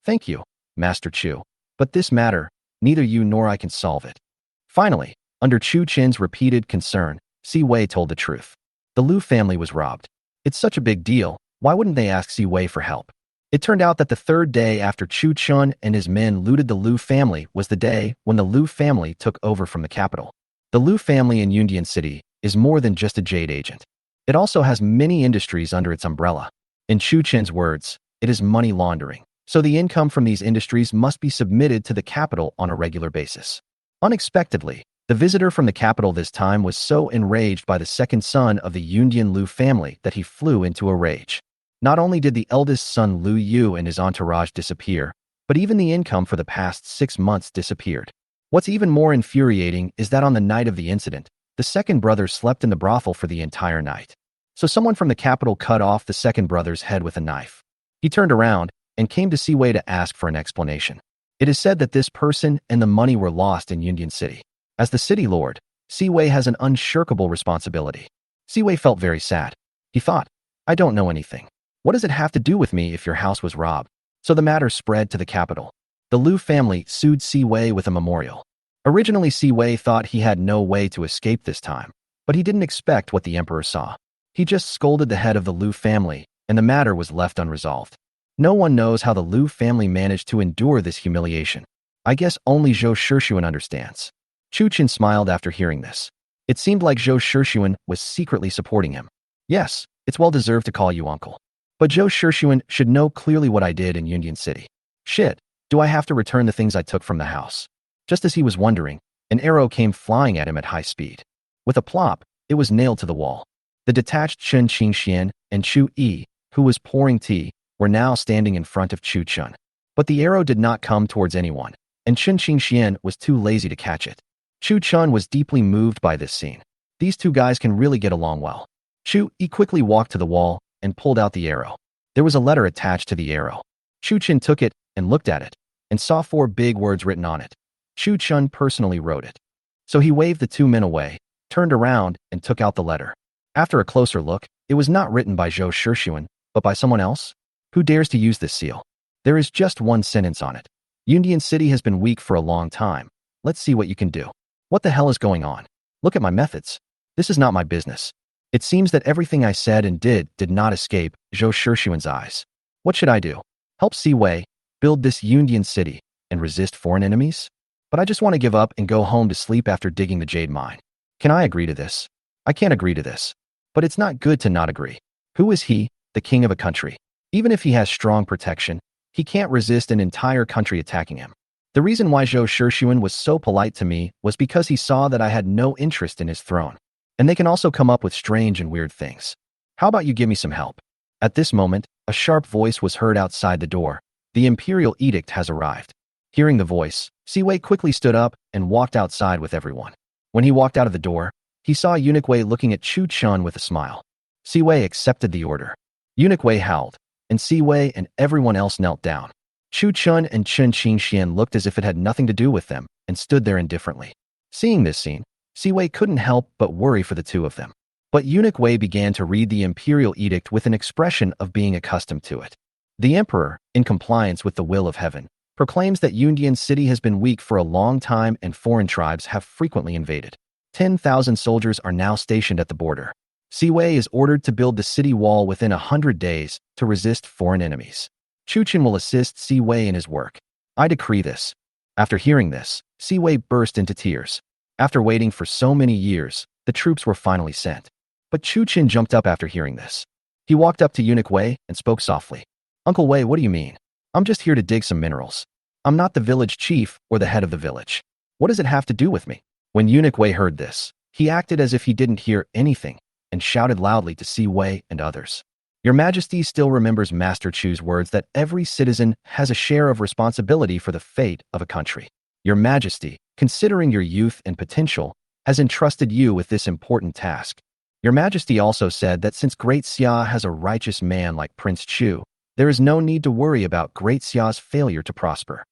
Thank you, Master Chu. But this matter, neither you nor I can solve it." Finally, under Chu Chen's repeated concern, Si Wei told the truth. The Lu family was robbed. It's such a big deal, why wouldn't they ask Si Wei for help? It turned out that the 3rd day after Chu Chen and his men looted the Lu family was the day when the Lu family took over from the capital. The Lu family in Yundian City is more than just a jade agent. It also has many industries under its umbrella. In Chu Chen's words, it is money laundering, so the income from these industries must be submitted to the capital on a regular basis. Unexpectedly, the visitor from the capital this time was so enraged by the second son of the Yundian Lu family that he flew into a rage. Not only did the eldest son Lu Yu and his entourage disappear, but even the income for the past 6 months disappeared. What's even more infuriating is that on the night of the incident, the second brother slept in the brothel for the entire night. So someone from the capital cut off the second brother's head with a knife. He turned around and came to Si Wei to ask for an explanation. It is said that this person and the money were lost in Yundian City. As the city lord, Si Wei has an unshirkable responsibility. Si Wei felt very sad. He thought, "I don't know anything. What does it have to do with me if your house was robbed?" So the matter spread to the capital. The Lu family sued Si Wei with a memorial. Originally, Si Wei thought he had no way to escape this time, but he didn't expect what the emperor saw. He just scolded the head of the Lu family, and the matter was left unresolved. No one knows how the Lu family managed to endure this humiliation. I guess only Zhou Shixuan understands. Chu Chen smiled after hearing this. It seemed like Zhou Shixuan was secretly supporting him. "Yes, it's well deserved to call you uncle. But Zhou Shixuan should know clearly what I did in Yundian City. Shit, do I have to return the things I took from the house?" Just as he was wondering, an arrow came flying at him at high speed. With a plop, it was nailed to the wall. The detached Chen Qingxian and Chu Yi, who was pouring tea, were now standing in front of Chu Chen. But the arrow did not come towards anyone, and Chen Qingxian was too lazy to catch it. Chu Chen was deeply moved by this scene. These two guys can really get along well. Chu Yi quickly walked to the wall and pulled out the arrow. There was a letter attached to the arrow. Chu Chen took it and looked at it, and saw 4 big words written on it. Chu Chen personally wrote it. So he waved the 2 men away, turned around, and took out the letter. After a closer look, it was not written by Zhou Shixuan, but by someone else. Who dares to use this seal? There is just 1 sentence on it. Yundian City has been weak for a long time. Let's see what you can do. What the hell is going on? Look at my methods. This is not my business. It seems that everything I said and did not escape Zhou Shixuan's eyes. What should I do? Help Si Wei build this Yundian City and resist foreign enemies? But I just want to give up and go home to sleep after digging the jade mine. Can I agree to this? I can't agree to this. But it's not good to not agree. Who is he, the king of a country? Even if he has strong protection, he can't resist an entire country attacking him. The reason why Zhou Shixuan was so polite to me was because he saw that I had no interest in his throne. And they can also come up with strange and weird things. How about you give me some help? At this moment, a sharp voice was heard outside the door. The imperial edict has arrived. Hearing the voice, Si Wei quickly stood up and walked outside with everyone. When he walked out of the door, he saw Eunuch Wei looking at Chu Chen with a smile. Si Wei accepted the order. Eunuch Wei howled, and Si Wei and everyone else knelt down. Chu Chen and Chen Qingxian looked as if it had nothing to do with them and stood there indifferently. Seeing this scene, Siwei couldn't help but worry for the two of them. But Eunuch Wei began to read the imperial edict with an expression of being accustomed to it. The emperor, in compliance with the will of heaven, proclaims that Yundian City has been weak for a long time and foreign tribes have frequently invaded. 10,000 soldiers are now stationed at the border. Siwei is ordered to build the city wall within 100 days to resist foreign enemies. Chuchen will assist Siwei in his work. I decree this. After hearing this, Siwei burst into tears. After waiting for so many years, the troops were finally sent. But Chuchen jumped up after hearing this. He walked up to Eunuch Wei and spoke softly. Uncle Wei, what do you mean? I'm just here to dig some minerals. I'm not the village chief or the head of the village. What does it have to do with me? When Eunuch Wei heard this, he acted as if he didn't hear anything and shouted loudly to Siwei and others. Your Majesty still remembers Master Chu's words that every citizen has a share of responsibility for the fate of a country. Your Majesty, considering your youth and potential, has entrusted you with this important task. Your Majesty also said that since Great Xia has a righteous man like Prince Chu, there is no need to worry about Great Xia's failure to prosper.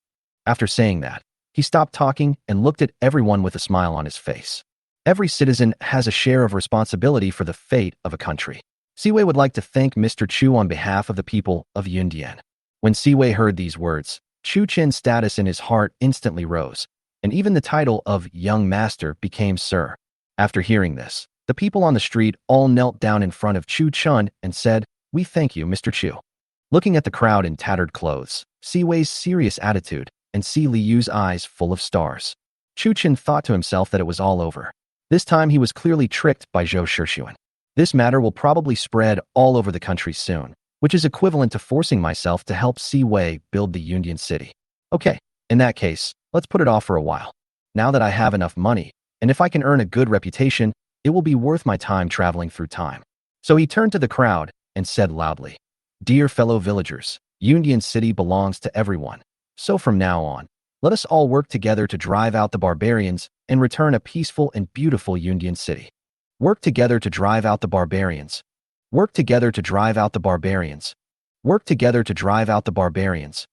After saying that, he stopped talking and looked at everyone with a smile on his face. Every citizen has a share of responsibility for the fate of a country. Siwei would like to thank Mr. Chu on behalf of the people of Yundian. When Siwei heard these words, Chu Chen's status in his heart instantly rose, and even the title of Young Master became Sir. After hearing this, the people on the street all knelt down in front of Chu Chun and said, "We thank you, Mr. Chu." Looking at the crowd in tattered clothes, Siwei's serious attitude, and Si Liyu's eyes full of stars, Chu Chen thought to himself that it was all over. This time he was clearly tricked by Zhou Shixuan. This matter will probably spread all over the country soon, which is equivalent to forcing myself to help Siwei build the Yundian city. Okay, in that case, let's put it off for a while. Now that I have enough money, and if I can earn a good reputation, it will be worth my time traveling through time. So he turned to the crowd and said loudly, "Dear fellow villagers, Yundian City belongs to everyone. So from now on, let us all work together to drive out the barbarians and return a peaceful and beautiful Yundian City. Work together to drive out the barbarians. Work together to drive out the barbarians. Work together to drive out the barbarians."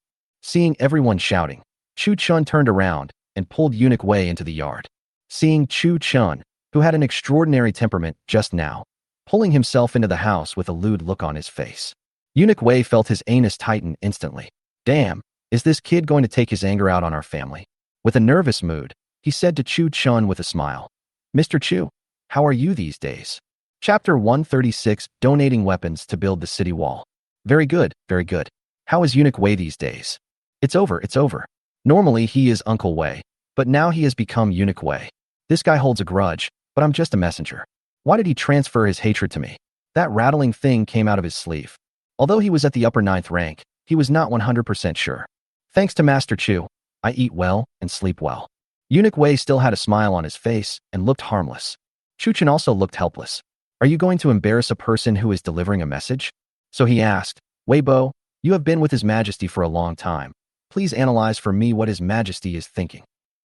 Seeing everyone shouting, Chu Chun turned around and pulled Eunuch Wei into the yard. Seeing Chu Chun, who had an extraordinary temperament just now, pulling himself into the house with a lewd look on his face, Eunuch Wei felt his anus tighten instantly. Damn, is this kid going to take his anger out on our family? With a nervous mood, he said to Chu Chun with a smile, "Mr. Chu, how are you these days?" Chapter 136, Donating Weapons to Build the City Wall. Very good, very good. How is Eunuch Wei these days? It's over, it's over. Normally he is Uncle Wei, but now he has become Eunuch Wei. This guy holds a grudge, but I'm just a messenger. Why did he transfer his hatred to me? That rattling thing came out of his sleeve. Although he was at the upper 9th rank, he was not 100% sure. Thanks to Master Chu, I eat well and sleep well. Eunuch Wei still had a smile on his face and looked harmless. Chu Chen also looked helpless. Are you going to embarrass a person who is delivering a message? So he asked, Wei Bo, you have been with His Majesty for a long time. Please analyze for me what His Majesty is thinking.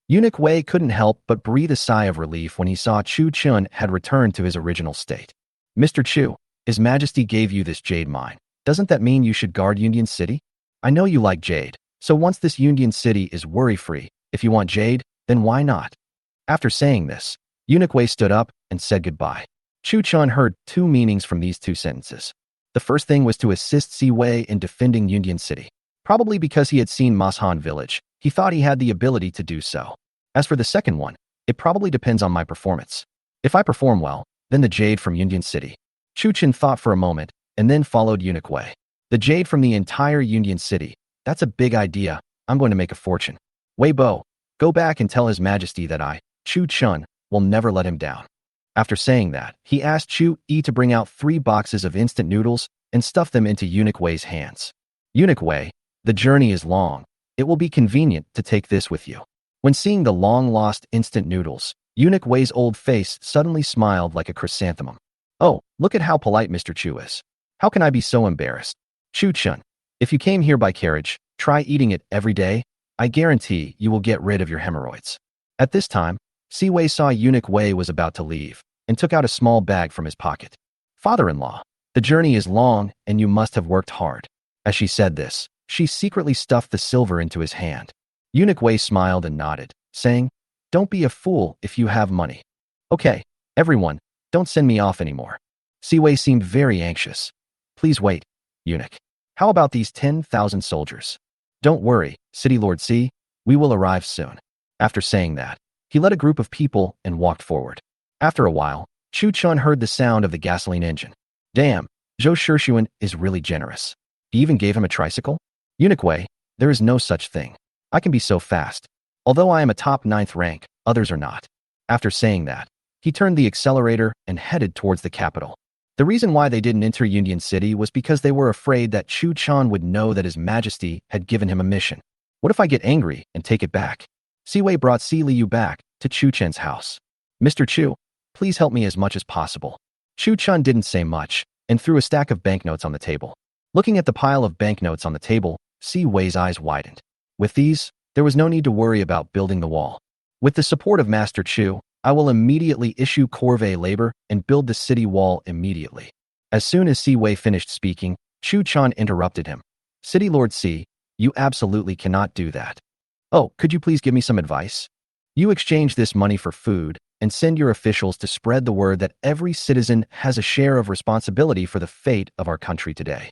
Eunuch Wei couldn't help but breathe a sigh of relief when he saw Chu Chun had returned to his original state. Mr. Chu, His Majesty gave you this jade mine. Doesn't that mean you should guard Yundian City? I know you like jade, so once this Yundian City is worry-free, if you want jade, then why not? After saying this, Eunuch Wei stood up and said goodbye. Chu Chun heard two meanings from these two sentences. The first thing was to assist Siwei in defending Yundian City. Probably because he had seen Mashan village, he thought he had the ability to do so. As for the second one, it probably depends on my performance. If I perform well, then the jade from Yundian City. Chu Chun thought for a moment, and then followed Eunuch Wei. The jade from the entire Yundian City. That's a big idea. I'm going to make a fortune. Wei Bo, go back and tell His Majesty that I, Chu Chun, will never let him down. After saying that, he asked Chu Yi to bring out 3 boxes of instant noodles and stuff them into Eunuch Wei's hands. Eunuch Wei, the journey is long. It will be convenient to take this with you. When seeing the long-lost instant noodles, Eunuch Wei's old face suddenly smiled like a chrysanthemum. Oh, look at how polite Mr. Chu is. How can I be so embarrassed? Chu Chun, if you came here by carriage, try eating it every day. I guarantee you will get rid of your hemorrhoids. At this time, Siwei saw Eunuch Wei was about to leave and took out a small bag from his pocket. Father-in-law, the journey is long and you must have worked hard. As she said this, she secretly stuffed the silver into his hand. Eunuch Wei smiled and nodded, saying, Don't be a fool if you have money. Okay, everyone, don't send me off anymore. Siwei seemed very anxious. Please wait, eunuch. How about these 10,000 soldiers? Don't worry, City Lord C, we will arrive soon. After saying that, he led a group of people and walked forward. After a while, Chu Chun heard the sound of the gasoline engine. Damn, Zhou Shishuan is really generous. He even gave him a tricycle? Eunuch Wei, there is no such thing. I can be so fast. Although I am a top 9th rank, others are not. After saying that, he turned the accelerator and headed towards the capital. The reason why they didn't enter Union City was because they were afraid that Chu Chan would know that His Majesty had given him a mission. What if I get angry and take it back? Siwei brought Si Liu back to Chu Chen's house. Mr. Chu, please help me as much as possible. Chu Chun didn't say much and threw a stack of banknotes on the table. Looking at the pile of banknotes on the table, Siwei's eyes widened. With these, there was no need to worry about building the wall. With the support of Master Chu, I will immediately issue corvée labor and build the city wall immediately. As soon as Siwei finished speaking, Chu Chan interrupted him. City Lord Si, you absolutely cannot do that. Oh, could you please give me some advice? You exchange this money for food and send your officials to spread the word that every citizen has a share of responsibility for the fate of our country today.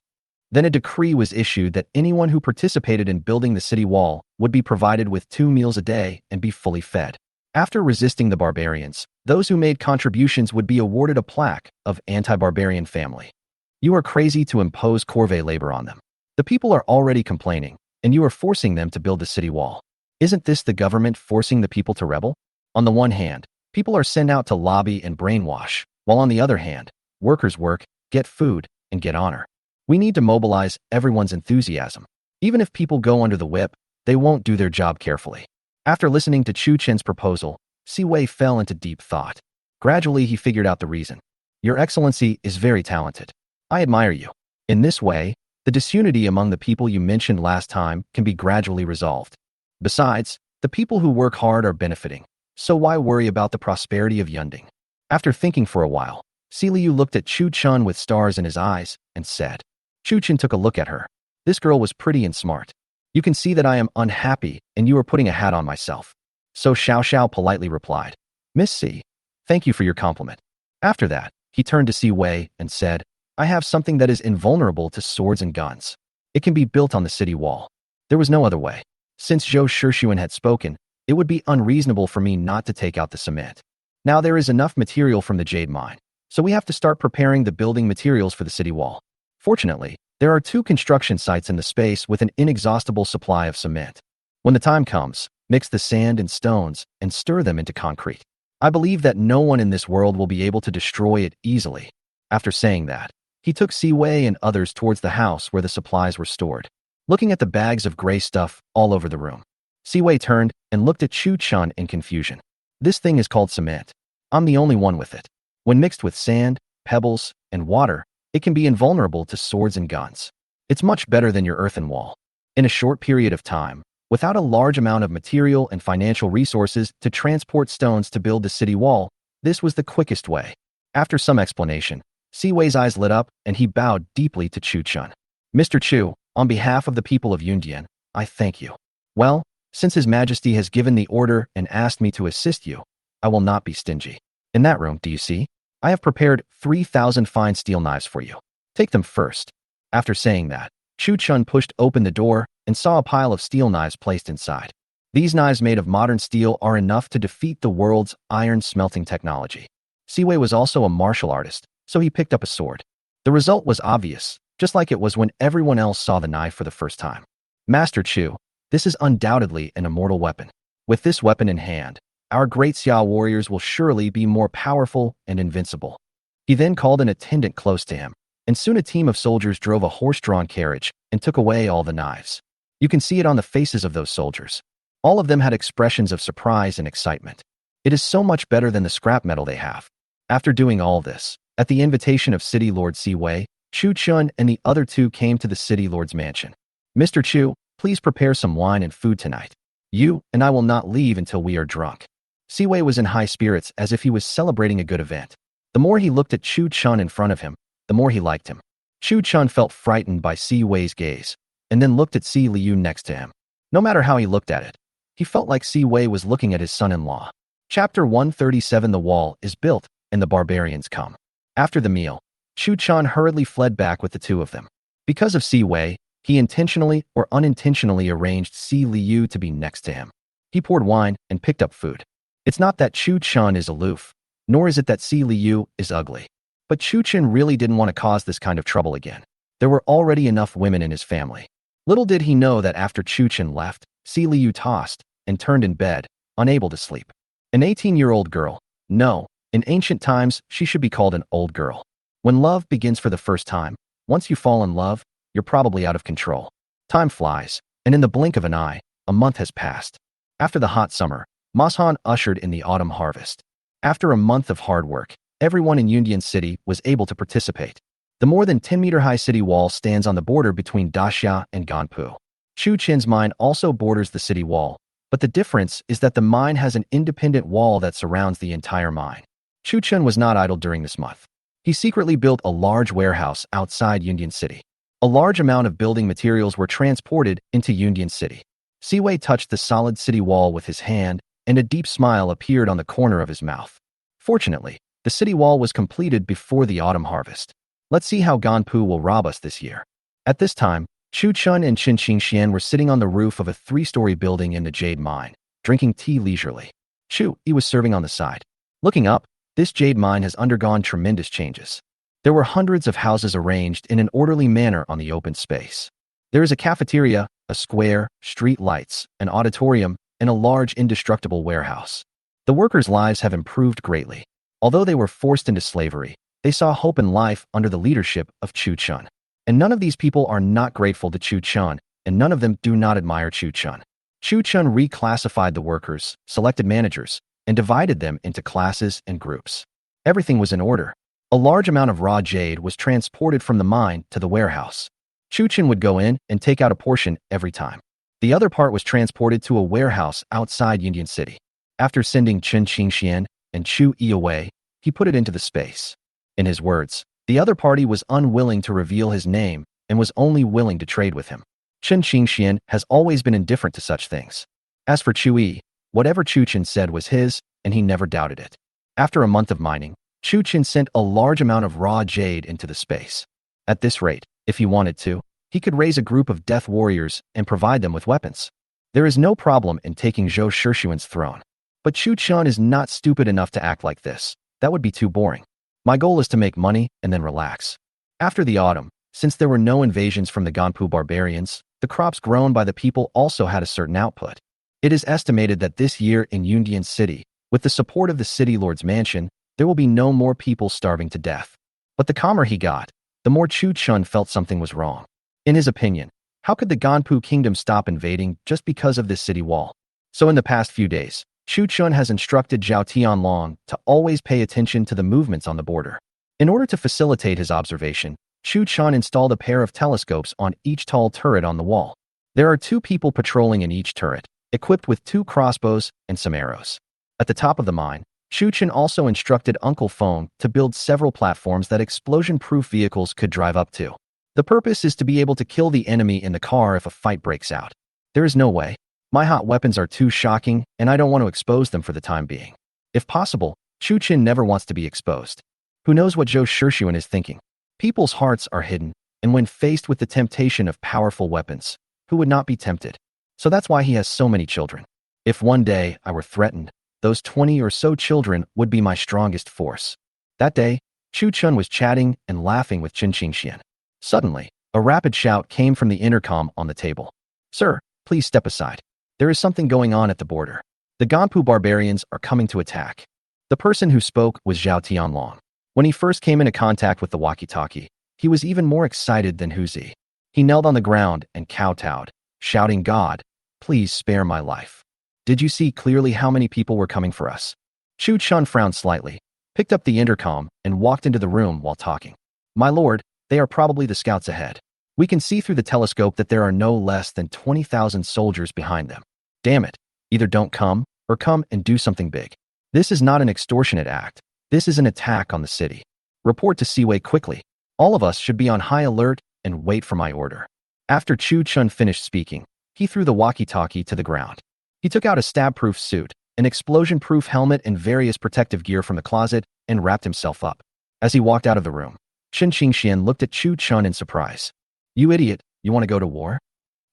Then a decree was issued that anyone who participated in building the city wall would be provided with 2 meals a day and be fully fed. After resisting the barbarians, those who made contributions would be awarded a plaque of anti-barbarian family. You are crazy to impose corvée labor on them. The people are already complaining, and you are forcing them to build the city wall. Isn't this the government forcing the people to rebel? On the one hand, people are sent out to lobby and brainwash, while on the other hand, workers work, get food, and get honor. We need to mobilize everyone's enthusiasm. Even if people go under the whip, they won't do their job carefully. After listening to Chu Chen's proposal, Siwei fell into deep thought. Gradually, he figured out the reason. Your Excellency is very talented. I admire you. In this way, the disunity among the people you mentioned last time can be gradually resolved. Besides, the people who work hard are benefiting, so why worry about the prosperity of Yunding? After thinking for a while, Si Liu looked at Chu Chun with stars in his eyes and said. Chu Chun took a look at her. This girl was pretty and smart. You can see that I am unhappy and you are putting a hat on myself. So Xiao Xiao politely replied, Miss Si, thank you for your compliment. After that, he turned to Si Wei and said, I have something that is invulnerable to swords and guns. It can be built on the city wall. There was no other way. Since Zhou Shishuan had spoken, it would be unreasonable for me not to take out the cement. Now there is enough material from the jade mine, so we have to start preparing the building materials for the city wall. Fortunately, there are 2 construction sites in the space with an inexhaustible supply of cement. When the time comes, mix the sand and stones and stir them into concrete. I believe that no one in this world will be able to destroy it easily. After saying that, he took Siwei and others towards the house where the supplies were stored. Looking at the bags of gray stuff all over the room, Siwei turned and looked at Chu Chun in confusion. This thing is called cement. I'm the only one with it. When mixed with sand, pebbles, and water, it can be invulnerable to swords and guns. It's much better than your earthen wall. In a short period of time, without a large amount of material and financial resources to transport stones to build the city wall, this was the quickest way. After some explanation, Siwei's eyes lit up and he bowed deeply to Chu Chun. Mr. Chu, on behalf of the people of Yundian, I thank you. Well, since His Majesty has given the order and asked me to assist you, I will not be stingy. In that room, do you see? I have prepared 3,000 fine steel knives for you. Take them first. After saying that, Chu Chun pushed open the door and saw a pile of steel knives placed inside. These knives made of modern steel are enough to defeat the world's iron smelting technology. Siwei was also a martial artist, so he picked up a sword. The result was obvious, just like it was when everyone else saw the knife for the first time. Master Chu, this is undoubtedly an immortal weapon. With this weapon in hand, our great Xia warriors will surely be more powerful and invincible. He then called an attendant close to him, and soon a team of soldiers drove a horse-drawn carriage and took away all the knives. You can see it on the faces of those soldiers. All of them had expressions of surprise and excitement. It is so much better than the scrap metal they have. After doing all this, at the invitation of City Lord Siwei, Chu Chun and the other 2 came to the City Lord's mansion. Mr. Chu, please prepare some wine and food tonight. You and I will not leave until we are drunk. Siwei was in high spirits as if he was celebrating a good event. The more he looked at Chu Chun in front of him, the more he liked him. Chu Chun felt frightened by Siwei's gaze, and then looked at Si Liu next to him. No matter how he looked at it, He felt like Si Wei was looking at his son-in-law. Chapter 137. The wall is built, and the barbarians come. After the meal, Chu Chan hurriedly fled back with the two of them. Because of Si Wei, he intentionally or unintentionally arranged Si Liu to be next to him. He poured wine and picked up food. It's not that Chu Chan is aloof, nor is it that Si Liu is ugly. But Chu Chan really didn't want to cause this kind of trouble again. There were already enough women in his family. Little did he know that after Chu Chan left, Si Liu tossed and turned in bed, unable to sleep. An 18-year-old girl. No, in ancient times, she should be called an old girl. When love begins for the first time, once you fall in love, you're probably out of control. Time flies, and in the blink of an eye, a month has passed. After the hot summer, Mashan ushered in the autumn harvest. After a month of hard work, everyone in Union City was able to participate. The more than 10-meter-high city wall stands on the border between Daxia and Ganpu. Chu Chin's mine also borders the city wall, but the difference is that the mine has an independent wall that surrounds the entire mine. Chu Chin was not idle during this month. He secretly built a large warehouse outside Union City. A large amount of building materials were transported into Union City. Si Wei touched the solid city wall with his hand, and a deep smile appeared on the corner of his mouth. Fortunately, the city wall was completed before the autumn harvest. Let's see how Ganpu will rob us this year. At this time, Chu Chun and Qin Qingxian were sitting on the roof of a 3-story building in the jade mine, drinking tea leisurely. Chu Yi was serving on the side. Looking up, this jade mine has undergone tremendous changes. There were hundreds of houses arranged in an orderly manner on the open space. There is a cafeteria, a square, street lights, an auditorium, and a large indestructible warehouse. The workers' lives have improved greatly. Although they were forced into slavery, they saw hope in life under the leadership of Chu Chun. And none of these people are not grateful to Chu Chun, and none of them do not admire Chu Chun. Chu Chun reclassified the workers, selected managers, and divided them into classes and groups. Everything was in order. A large amount of raw jade was transported from the mine to the warehouse. Chu Chun would go in and take out a portion every time. The other part was transported to a warehouse outside Union City. After sending Qin Qingxian and Chu Yi away, he put it into the space. In his words, the other party was unwilling to reveal his name and was only willing to trade with him. Qin Qingxian has always been indifferent to such things. As for Chu Yi, whatever Chu Chen said was his, and he never doubted it. After a month of mining, Chu Chen sent a large amount of raw jade into the space. At this rate, if he wanted to, he could raise a group of death warriors and provide them with weapons. There is no problem in taking Zhou Shixuan's throne. But Chu Chun is not stupid enough to act like this. That would be too boring. My goal is to make money and then relax. After the autumn, since there were no invasions from the Ganpu barbarians, the crops grown by the people also had a certain output. It is estimated that this year in Union City, with the support of the city lord's mansion, there will be no more people starving to death. But the calmer he got, the more Chu Chun felt something was wrong. In his opinion, how could the Ganpu kingdom stop invading just because of this city wall? So in the past few days, Chu Chun has instructed Zhao Tianlong to always pay attention to the movements on the border. In order to facilitate his observation, Chu Chun installed a pair of telescopes on each tall turret on the wall. There are 2 people patrolling in each turret, equipped with 2 crossbows and some arrows. At the top of the mine, Chu Chun also instructed Uncle Feng to build several platforms that explosion-proof vehicles could drive up to. The purpose is to be able to kill the enemy in the car if a fight breaks out. There is no way. My hot weapons are too shocking, and I don't want to expose them for the time being. If possible, Chu Chin never wants to be exposed. Who knows what Zhou Shixuan is thinking? People's hearts are hidden, and when faced with the temptation of powerful weapons, who would not be tempted? So that's why he has so many children. If one day I were threatened, those 20 or so children would be my strongest force. That day, Chu Chun was chatting and laughing with Qin Qingxian. Suddenly, a rapid shout came from the intercom on the table. Sir, please step aside. There is something going on at the border. The Ganpu barbarians are coming to attack. The person who spoke was Zhao Tianlong. When he first came into contact with the walkie-talkie, he was even more excited than Hu Zi. He knelt on the ground and kowtowed, shouting, God, please spare my life. Did you see clearly how many people were coming for us? Chu Chun frowned slightly, picked up the intercom, and walked into the room while talking. My lord, they are probably the scouts ahead. We can see through the telescope that there are no less than 20,000 soldiers behind them. Damn it, either don't come, or come and do something big. This is not an extortionate act. This is an attack on the city. Report to Siwei quickly. All of us should be on high alert and wait for my order. After Chu Chun finished speaking, he threw the walkie-talkie to the ground. He took out a stab-proof suit, an explosion-proof helmet and various protective gear from the closet and wrapped himself up. As he walked out of the room, Chen Qingxian looked at Chu Chun in surprise. You idiot, you want to go to war?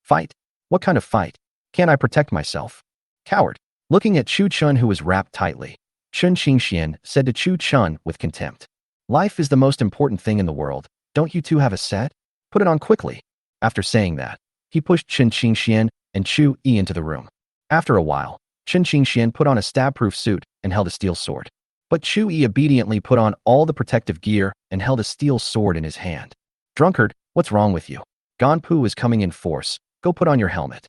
Fight? What kind of fight? Can't I protect myself? Coward. Looking at Chu Chun, who was wrapped tightly, Chen Qingxian said to Chu Chun with contempt. Life is the most important thing in the world. Don't you two have a set? Put it on quickly. After saying that, he pushed Chen Qingxian and Chu Yi into the room. After a while, Chen Qingxian put on a stab-proof suit and held a steel sword. But Chu Yi obediently put on all the protective gear and held a steel sword in his hand. Drunkard, what's wrong with you? Ganpu is coming in force. Go put on your helmet.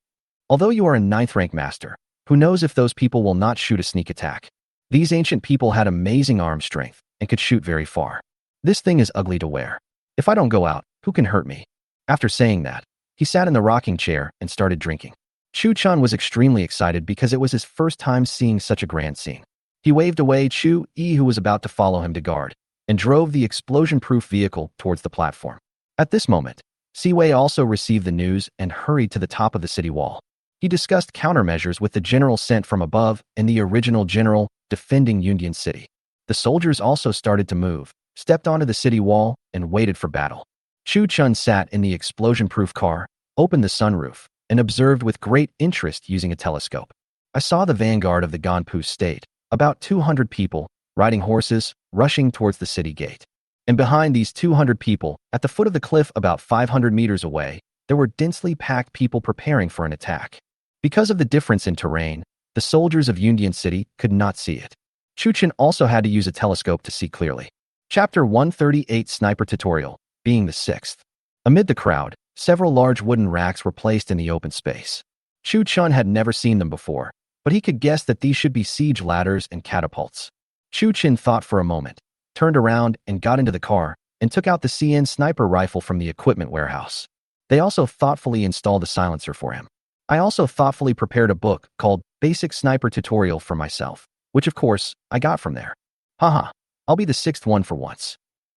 Although you are a 9th rank master, who knows if those people will not shoot a sneak attack? These ancient people had amazing arm strength and could shoot very far. This thing is ugly to wear. If I don't go out, who can hurt me? After saying that, he sat in the rocking chair and started drinking. Chu Chun was extremely excited because it was his first time seeing such a grand scene. He waved away Chu Yi, who was about to follow him to guard, and drove the explosion-proof vehicle towards the platform. At this moment, Si Wei also received the news and hurried to the top of the city wall. He discussed countermeasures with the general sent from above and the original general defending Union City. The soldiers also started to move, stepped onto the city wall, and waited for battle. Chu Chun sat in the explosion-proof car, opened the sunroof, and observed with great interest using a telescope. I saw the vanguard of the Ganpu state, about 200 people, riding horses, rushing towards the city gate. And behind these 200 people, at the foot of the cliff about 500 meters away, there were densely packed people preparing for an attack. Because of the difference in terrain, the soldiers of Union City could not see it. Chu Chun also had to use a telescope to see clearly. Chapter 138 Sniper Tutorial, being the 6th. Amid the crowd, several large wooden racks were placed in the open space. Chu Chun had never seen them before, but he could guess that these should be siege ladders and catapults. Chu Chun thought for a moment, turned around and got into the car, and took out the CN sniper rifle from the equipment warehouse. They also thoughtfully installed a silencer for him. I also thoughtfully prepared a book called Basic Sniper Tutorial for myself, which of course, I got from there. Haha, I'll be the 6th one for once.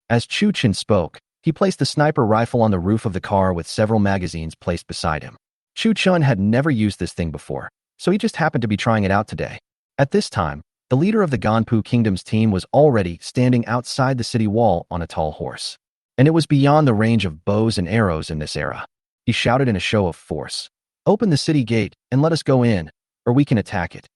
As Chu Chun spoke, he placed the sniper rifle on the roof of the car with several magazines placed beside him. Chu Chun had never used this thing before, so he just happened to be trying it out today. At this time, the leader of the Ganpu Kingdom's team was already standing outside the city wall on a tall horse. And it was beyond the range of bows and arrows in this era. He shouted in a show of force, "Open the city gate and let us go in, or we can attack it."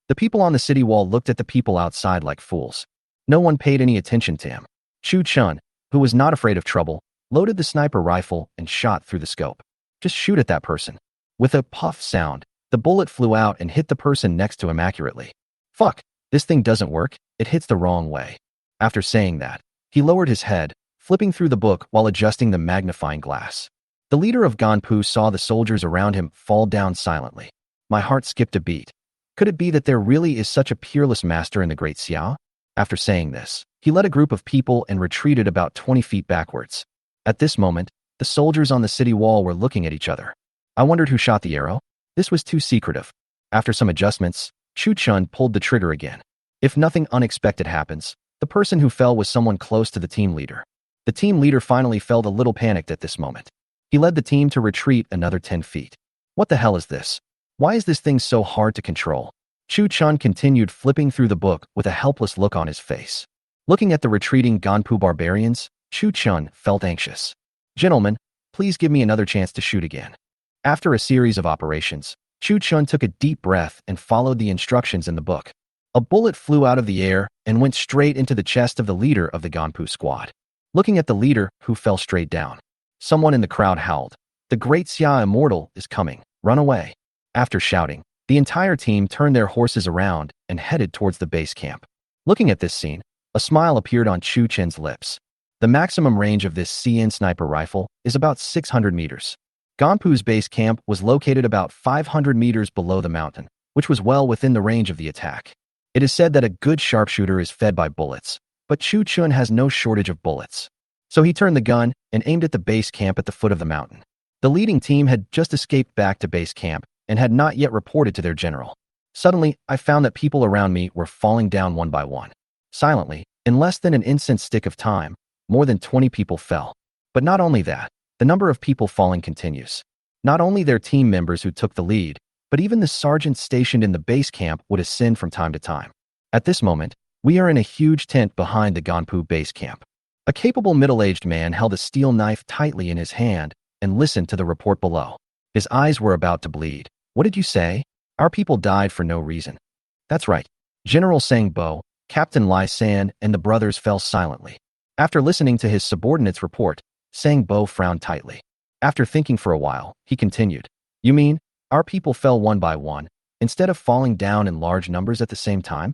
The people on the city wall looked at the people outside like fools. No one paid any attention to him. Chu Chun, who was not afraid of trouble, loaded the sniper rifle and shot through the scope. Just shoot at that person. With a puff sound, the bullet flew out and hit the person next to him accurately. Fuck, this thing doesn't work, it hits the wrong way. After saying that, he lowered his head, flipping through the book while adjusting the magnifying glass. The leader of Ganpu saw the soldiers around him fall down silently. My heart skipped a beat. Could it be that there really is such a peerless master in the Great Xiao? After saying this, he led a group of people and retreated about 20 feet backwards. At this moment, the soldiers on the city wall were looking at each other. I wondered who shot the arrow. This was too secretive. After some adjustments, Chu Chun pulled the trigger again. If nothing unexpected happens, the person who fell was someone close to the team leader. The team leader finally felt a little panicked at this moment. He led the team to retreat another 10 feet. What the hell is this? Why is this thing so hard to control? Chu Chun continued flipping through the book with a helpless look on his face. Looking at the retreating Ganpu barbarians, Chu Chun felt anxious. Gentlemen, please give me another chance to shoot again. After a series of operations, Chu Chun took a deep breath and followed the instructions in the book. A bullet flew out of the air and went straight into the chest of the leader of the Ganpu squad. Looking at the leader, who fell straight down, someone in the crowd howled, "The Great Xia Immortal is coming, run away." After shouting, the entire team turned their horses around and headed towards the base camp. Looking at this scene, a smile appeared on Chu Chun's lips. The maximum range of this CN sniper rifle is about 600 meters. Ganpu's base camp was located about 500 meters below the mountain, which was well within the range of the attack. It is said that a good sharpshooter is fed by bullets, but Chu Chun has no shortage of bullets. So he turned the gun and aimed at the base camp at the foot of the mountain. The leading team had just escaped back to base camp and had not yet reported to their general. Suddenly, I found that people around me were falling down one by one. Silently, in less than an instant stick of time, more than 20 people fell. But not only that, the number of people falling continues. Not only their team members who took the lead, but even the sergeant stationed in the base camp would ascend from time to time. At this moment, we are in a huge tent behind the Ganpu base camp. A capable middle-aged man held a steel knife tightly in his hand and listened to the report below. His eyes were about to bleed. What did you say? Our people died for no reason. That's right. General Sang Bo, Captain Lai San, and the brothers fell silently. After listening to his subordinate's report, Sang Bo frowned tightly. After thinking for a while, he continued, You mean, our people fell one by one, instead of falling down in large numbers at the same time?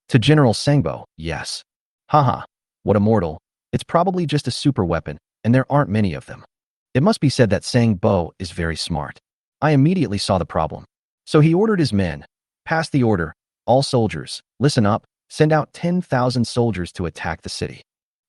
To General Sangbo, yes. Haha, what a mortal. It's probably just a super weapon, and there aren't many of them. It must be said that Sangbo is very smart. I immediately saw the problem. So he ordered his men, Pass the order, all soldiers, listen up, send out 10,000 soldiers to attack the city.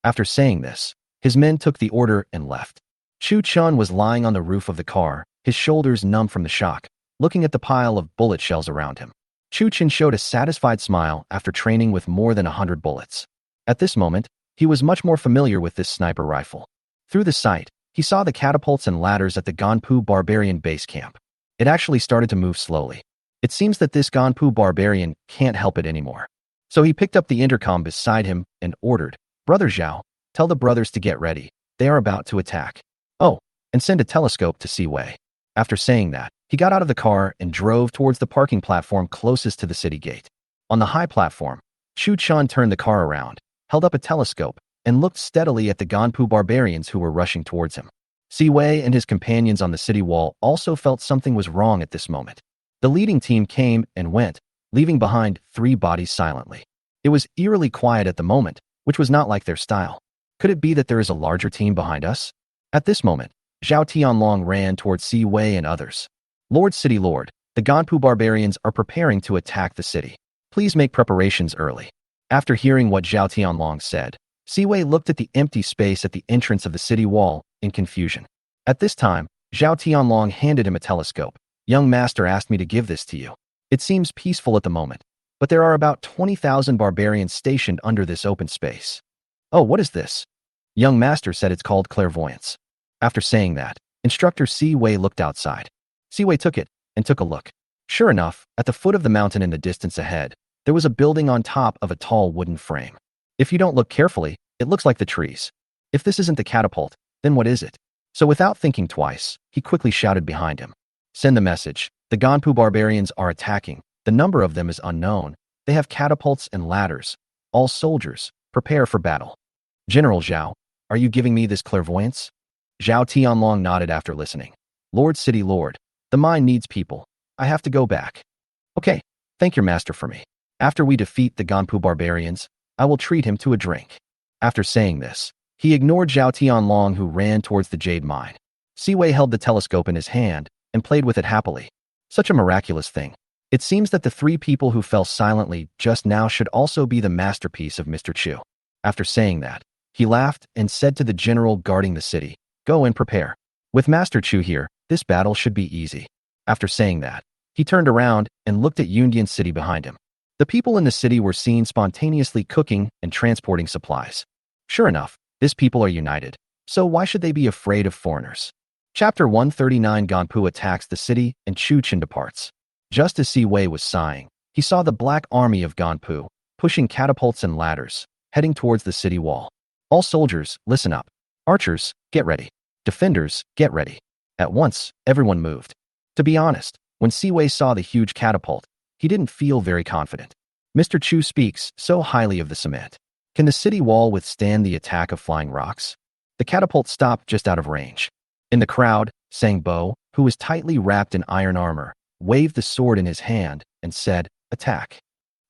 After saying this, his men took the order and left. Chu Chun was lying on the roof of the car, his shoulders numb from the shock, looking at the pile of bullet shells around him. Chu Chun showed a satisfied smile after training with more than 100 bullets. At this moment, he was much more familiar with this sniper rifle. Through the sight, he saw the catapults and ladders at the Ganpu barbarian base camp. It actually started to move slowly. It seems that this Ganpu barbarian can't help it anymore. So he picked up the intercom beside him and ordered, Brother Zhao, tell the brothers to get ready. They are about to attack. Oh, and send a telescope to see Wei. After saying that, he got out of the car and drove towards the parking platform closest to the city gate. On the high platform, Chu Chun turned the car around, held up a telescope, and looked steadily at the Ganpu barbarians who were rushing towards him. Si Wei and his companions on the city wall also felt something was wrong at this moment. The leading team came and went, leaving behind 3 bodies silently. It was eerily quiet at the moment, which was not like their style. Could it be that there is a larger team behind us? At this moment, Zhao Tianlong ran towards Si Wei and others. Lord City Lord, the Ganpu barbarians are preparing to attack the city. Please make preparations early. After hearing what Zhao Tianlong said, Si Wei looked at the empty space at the entrance of the city wall in confusion. At this time, Zhao Tianlong handed him a telescope. Young master asked me to give this to you. It seems peaceful at the moment, but there are about 20,000 barbarians stationed under this open space. Oh, what is this? Young master said it's called clairvoyance. After saying that, instructor Si Wei looked outside. Si Wei took it and took a look. Sure enough, at the foot of the mountain in the distance ahead, there was a building on top of a tall wooden frame. If you don't look carefully, it looks like the trees. If this isn't the catapult, then what is it? So without thinking twice, he quickly shouted behind him. Send the message. The Ganpu barbarians are attacking. The number of them is unknown. They have catapults and ladders. All soldiers, prepare for battle. General Zhao, are you giving me this clairvoyance? Zhao Tianlong nodded after listening. Lord City Lord, the mine needs people. I have to go back. Okay, thank your master for me. After we defeat the Ganpu barbarians, I will treat him to a drink. After saying this, he ignored Zhao Tianlong who ran towards the jade mine. Si Wei held the telescope in his hand and played with it happily. Such a miraculous thing. It seems that the 3 people who fell silently just now should also be the masterpiece of Mr. Chu. After saying that, he laughed and said to the general guarding the city, Go and prepare. With Master Chu here, this battle should be easy. After saying that, he turned around and looked at Yundian City behind him. The people in the city were seen spontaneously cooking and transporting supplies. Sure enough, these people are united, so why should they be afraid of foreigners? Chapter 139 Ganpu attacks the city and Chu Chen departs. Just as Si Wei was sighing, he saw the black army of Ganpu, pushing catapults and ladders, heading towards the city wall. All soldiers, listen up. Archers, get ready. Defenders, get ready. At once, everyone moved. To be honest, when Si Wei saw the huge catapult, he didn't feel very confident. Mr. Chu speaks so highly of the cement. Can the city wall withstand the attack of flying rocks? The catapult stopped just out of range. In the crowd, Sang Bo, who was tightly wrapped in iron armor, waved the sword in his hand and said, Attack.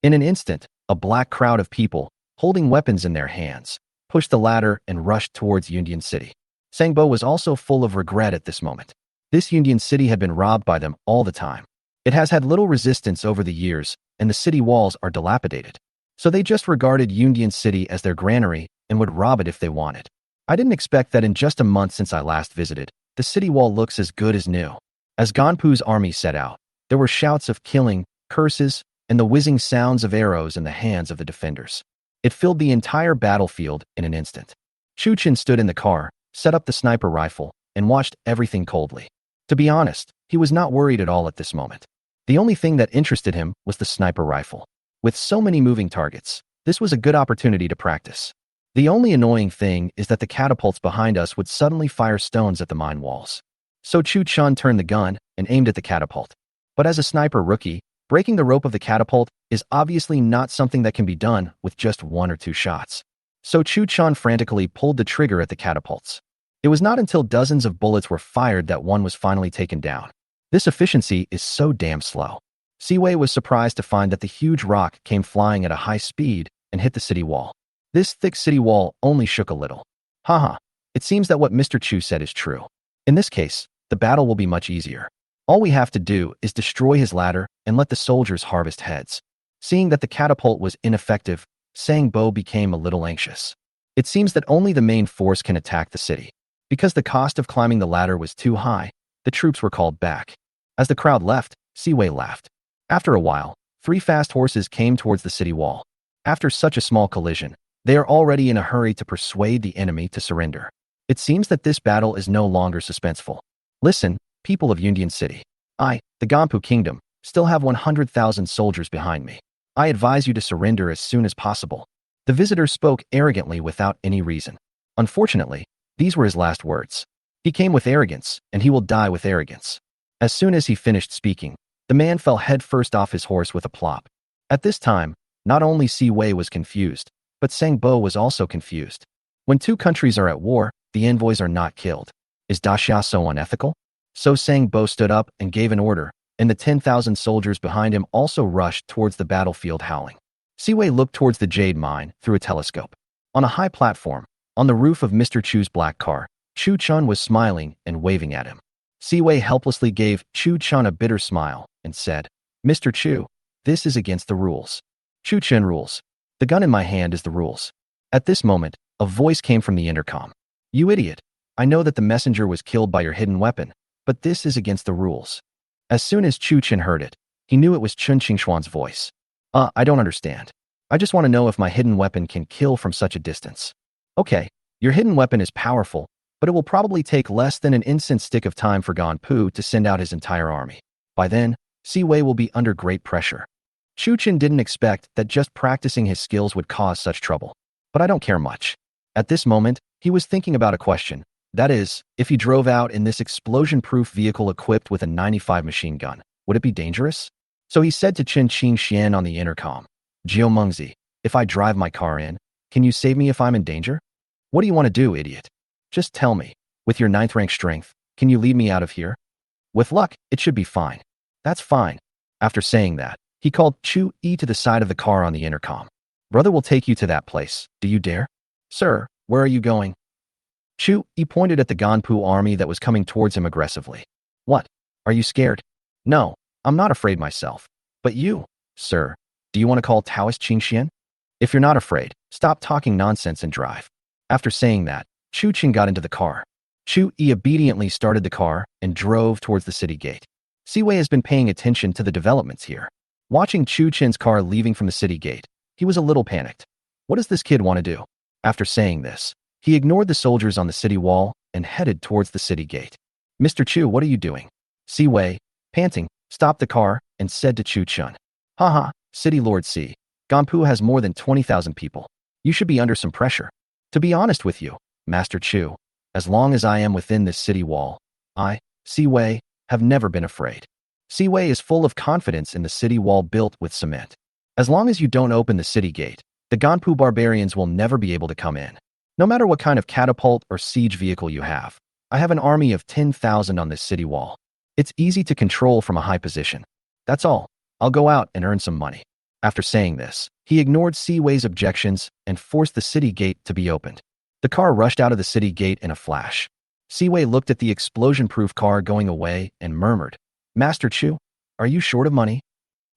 In an instant, a black crowd of people, holding weapons in their hands, pushed the ladder and rushed towards Yundian City. Sang Bo was also full of regret at this moment. This Yundian City had been robbed by them all the time. It has had little resistance over the years, and the city walls are dilapidated. So they just regarded Yundian City as their granary and would rob it if they wanted. I didn't expect that in just a month since I last visited, the city wall looks as good as new. As Ganpu's army set out, there were shouts of killing, curses, and the whizzing sounds of arrows in the hands of the defenders. It filled the entire battlefield in an instant. Chu Chen stood in the car, set up the sniper rifle, and watched everything coldly. To be honest, he was not worried at all at this moment. The only thing that interested him was the sniper rifle. With so many moving targets, this was a good opportunity to practice. The only annoying thing is that the catapults behind us would suddenly fire stones at the mine walls. So Chu Chun turned the gun and aimed at the catapult. But as a sniper rookie, breaking the rope of the catapult is obviously not something that can be done with just 1 or 2 shots. So Chu Chun frantically pulled the trigger at the catapults. It was not until dozens of bullets were fired that one was finally taken down. This efficiency is so damn slow. Siwei was surprised to find that the huge rock came flying at a high speed and hit the city wall. This thick city wall only shook a little. Haha, it seems that what Mr. Chu said is true. In this case, the battle will be much easier. All we have to do is destroy his ladder and let the soldiers harvest heads. Seeing that the catapult was ineffective, Sang Bo became a little anxious. It seems that only the main force can attack the city. Because the cost of climbing the ladder was too high, the troops were called back. As the crowd left, Siwei laughed. After a while, 3 fast horses came towards the city wall. After such a small collision, they are already in a hurry to persuade the enemy to surrender. It seems that this battle is no longer suspenseful. Listen, people of Yundian City. I, the Ganpu Kingdom, still have 100,000 soldiers behind me. I advise you to surrender as soon as possible. The visitor spoke arrogantly without any reason. Unfortunately, these were his last words. He came with arrogance, and he will die with arrogance. As soon as he finished speaking, the man fell headfirst off his horse with a plop. At this time, not only Si Wei was confused, but Sang Bo was also confused. When 2 countries are at war, the envoys are not killed. Is Daxia so unethical? So Sang Bo stood up and gave an order, and the 10,000 soldiers behind him also rushed towards the battlefield howling. Siwei looked towards the jade mine through a telescope. On a high platform, on the roof of Mr. Chu's black car, Chu Chun was smiling and waving at him. Siwei helplessly gave Chu Chun a bitter smile and said, Mr. Chu, this is against the rules. Chu Chun rules. The gun in my hand is the rules. At this moment, a voice came from the intercom. You idiot. I know that the messenger was killed by your hidden weapon, but this is against the rules. As soon as Chu Chen heard it, he knew it was Chun Qingshuan's voice. I don't understand. I just want to know if my hidden weapon can kill from such a distance. Okay, your hidden weapon is powerful, but it will probably take less than an instant stick of time for Ganpu to send out his entire army. By then, Si Wei will be under great pressure. Chu Chen didn't expect that just practicing his skills would cause such trouble. But I don't care much. At this moment, he was thinking about a question. That is, if he drove out in this explosion-proof vehicle equipped with a 95 machine gun, would it be dangerous? So he said to Chen Qingxian on the intercom, Jiao Mengzi, if I drive my car in, can you save me if I'm in danger? What do you want to do, idiot? Just tell me, with your 9th rank strength, can you lead me out of here? With luck, it should be fine. That's fine. After saying that, he called Chu Yi to the side of the car on the intercom. Brother will take you to that place. Do you dare? Sir, where are you going? Chu Yi pointed at the Ganpu army that was coming towards him aggressively. What? Are you scared? No, I'm not afraid myself. But you, sir, do you want to call Taoist Qingxian? If you're not afraid, stop talking nonsense and drive. After saying that, Chu Qing got into the car. Chu Yi obediently started the car and drove towards the city gate. Siwei has been paying attention to the developments here. Watching Chu Qin's car leaving from the city gate, he was a little panicked. What does this kid want to do? After saying this, he ignored the soldiers on the city wall and headed towards the city gate. Mr. Chu, what are you doing? Siwei, panting, stopped the car and said to Chu Chun. Haha, City Lord C. Ganpu has more than 20,000 people. You should be under some pressure. To be honest with you, Master Chu, as long as I am within this city wall, I, Siwei, have never been afraid. Siwei is full of confidence in the city wall built with cement. As long as you don't open the city gate, the Ganpu barbarians will never be able to come in. No matter what kind of catapult or siege vehicle you have, I have an army of 10,000 on this city wall. It's easy to control from a high position. That's all. I'll go out and earn some money. After saying this, he ignored Siwei's objections and forced the city gate to be opened. The car rushed out of the city gate in a flash. Siwei looked at the explosion-proof car going away and murmured, Master Chu, are you short of money?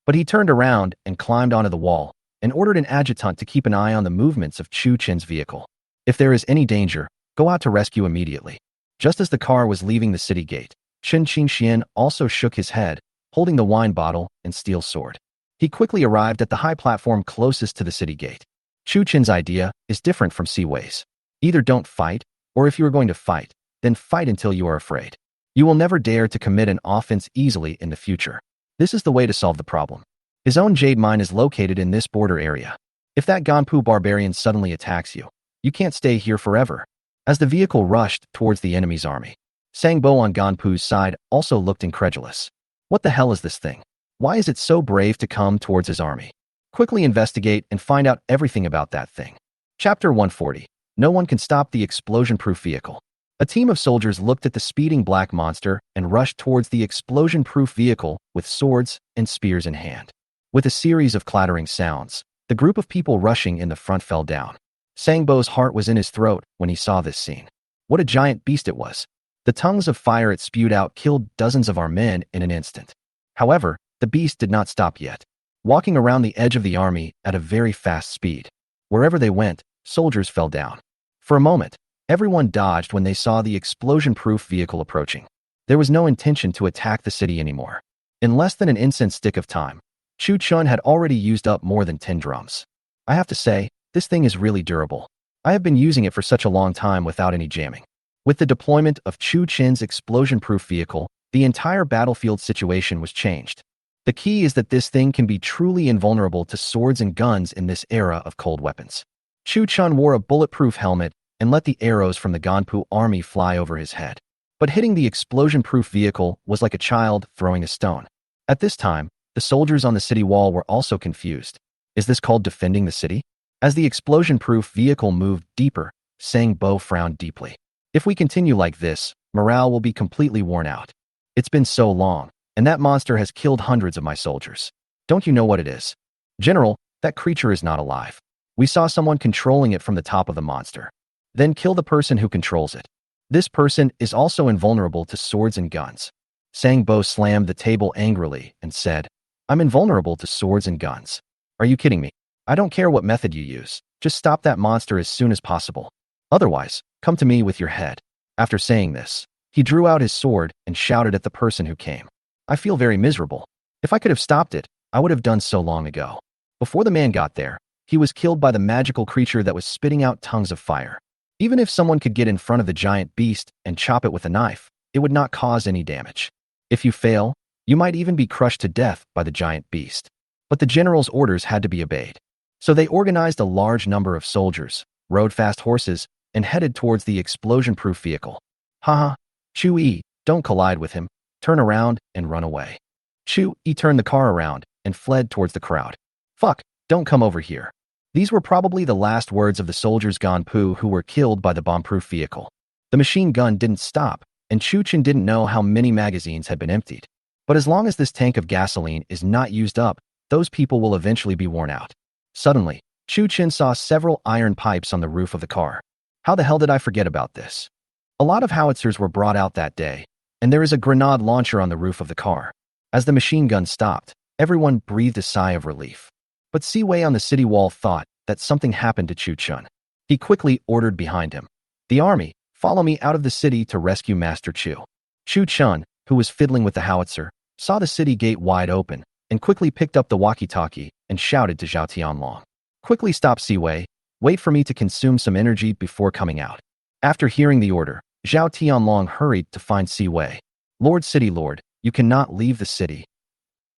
But he turned around and climbed onto the wall and ordered an adjutant to keep an eye on the movements of Chu Chen's vehicle. If there is any danger, go out to rescue immediately. Just as the car was leaving the city gate, Chen Qingxian also shook his head, holding the wine bottle and steel sword. He quickly arrived at the high platform closest to the city gate. Chu Chen's idea is different from Siwei's. Either don't fight, or if you are going to fight, then fight until you are afraid. You will never dare to commit an offense easily in the future. This is the way to solve the problem. His own jade mine is located in this border area. If that Ganpu barbarian suddenly attacks you, you can't stay here forever. As the vehicle rushed towards the enemy's army, Sangbo on Ganpu's side also looked incredulous. What the hell is this thing? Why is it so brave to come towards his army? Quickly investigate and find out everything about that thing. Chapter 140. No one can stop the explosion-proof vehicle. A team of soldiers looked at the speeding black monster and rushed towards the explosion-proof vehicle with swords and spears in hand. With a series of clattering sounds, the group of people rushing in the front fell down. Sangbo's heart was in his throat when he saw this scene. What a giant beast it was. The tongues of fire it spewed out killed dozens of our men in an instant. However, the beast did not stop yet, walking around the edge of the army at a very fast speed. Wherever they went, soldiers fell down. For a moment, everyone dodged when they saw the explosion-proof vehicle approaching. There was no intention to attack the city anymore. In less than an incense stick of time, Chu Chun had already used up more than 10 drums. I have to say, this thing is really durable. I have been using it for such a long time without any jamming. With the deployment of Chu Chin's explosion-proof vehicle, the entire battlefield situation was changed. The key is that this thing can be truly invulnerable to swords and guns in this era of cold weapons. Chu Chun wore a bulletproof helmet and let the arrows from the Ganpu army fly over his head. But hitting the explosion-proof vehicle was like a child throwing a stone. At this time, the soldiers on the city wall were also confused. Is this called defending the city? As the explosion-proof vehicle moved deeper, Sangbo frowned deeply. If we continue like this, morale will be completely worn out. It's been so long, and that monster has killed hundreds of my soldiers. Don't you know what it is? General, that creature is not alive. We saw someone controlling it from the top of the monster. Then kill the person who controls it. This person is also invulnerable to swords and guns. Sangbo slammed the table angrily and said, I'm invulnerable to swords and guns. Are you kidding me? I don't care what method you use. Just stop that monster as soon as possible. Otherwise, come to me with your head. After saying this, he drew out his sword and shouted at the person who came. I feel very miserable. If I could have stopped it, I would have done so long ago. Before the man got there, he was killed by the magical creature that was spitting out tongues of fire. Even if someone could get in front of the giant beast and chop it with a knife, it would not cause any damage. If you fail, you might even be crushed to death by the giant beast. But the general's orders had to be obeyed. So they organized a large number of soldiers, rode fast horses, and headed towards the explosion-proof vehicle. Haha, Chu-yi, don't collide with him. Turn around and run away. Chu-yi turned the car around and fled towards the crowd. Fuck, don't come over here. These were probably the last words of the soldiers Ganpu who were killed by the bomb-proof vehicle. The machine gun didn't stop, and Chu Chin didn't know how many magazines had been emptied. But as long as this tank of gasoline is not used up, those people will eventually be worn out. Suddenly, Chu Chin saw several iron pipes on the roof of the car. How the hell did I forget about this? A lot of howitzers were brought out that day, and there is a grenade launcher on the roof of the car. As the machine gun stopped, everyone breathed a sigh of relief. But Siwei on the city wall thought that something happened to Chu Chun. He quickly ordered behind him. The army, follow me out of the city to rescue Master Chu. Chu Chun, who was fiddling with the howitzer, saw the city gate wide open and quickly picked up the walkie-talkie and shouted to Zhao Tianlong. Quickly stop Siwei. Wait for me to consume some energy before coming out. After hearing the order, Zhao Tianlong hurried to find Siwei. Lord City Lord, you cannot leave the city.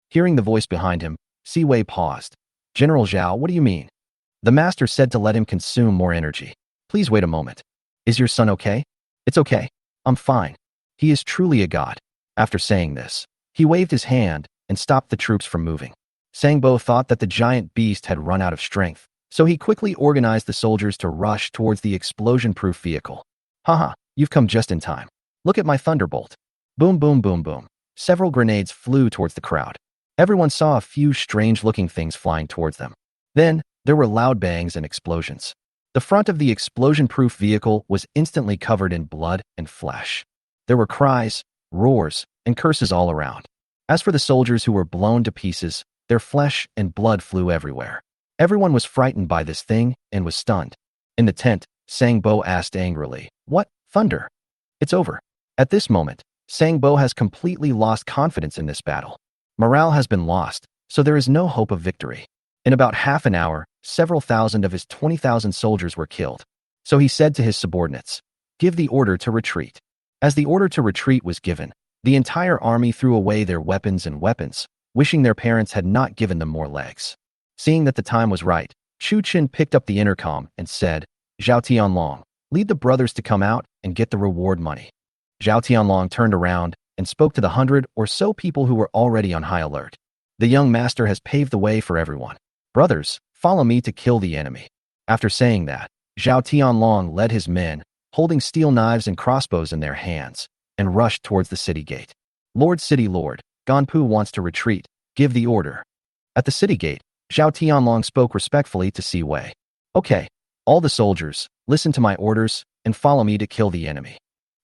Hearing the voice behind him, Siwei paused. General Zhao, what do you mean? The master said to let him consume more energy. Please wait a moment. Is your son okay? It's okay. I'm fine. He is truly a god. After saying this, he waved his hand and stopped the troops from moving. Sangbo thought that the giant beast had run out of strength, so he quickly organized the soldiers to rush towards the explosion-proof vehicle. Haha, you've come just in time. Look at my thunderbolt. Boom, boom, boom, boom. Several grenades flew towards the crowd. Everyone saw a few strange-looking things flying towards them. Then, there were loud bangs and explosions. The front of the explosion-proof vehicle was instantly covered in blood and flesh. There were cries, roars, and curses all around. As for the soldiers who were blown to pieces, their flesh and blood flew everywhere. Everyone was frightened by this thing and was stunned. In the tent, Sangbo asked angrily, What? Thunder? It's over. At this moment, Sangbo has completely lost confidence in this battle. Morale has been lost, so there is no hope of victory. In about half an hour, several thousand of his 20,000 soldiers were killed. So he said to his subordinates, Give the order to retreat. As the order to retreat was given, the entire army threw away their weapons, wishing their parents had not given them more legs. Seeing that the time was right, Chu Chen picked up the intercom and said, "Zhao Tianlong, lead the brothers to come out and get the reward money." Zhao Tianlong turned around and spoke to the 100 or so people who were already on high alert. "The young master has paved the way for everyone. Brothers, follow me to kill the enemy." After saying that, Zhao Tianlong led his men, holding steel knives and crossbows in their hands, and rushed towards the city gate. "Lord City Lord, Ganpu wants to retreat. Give the order." At the city gate, Zhao Tianlong spoke respectfully to Si Wei. "Okay, all the soldiers, listen to my orders and follow me to kill the enemy."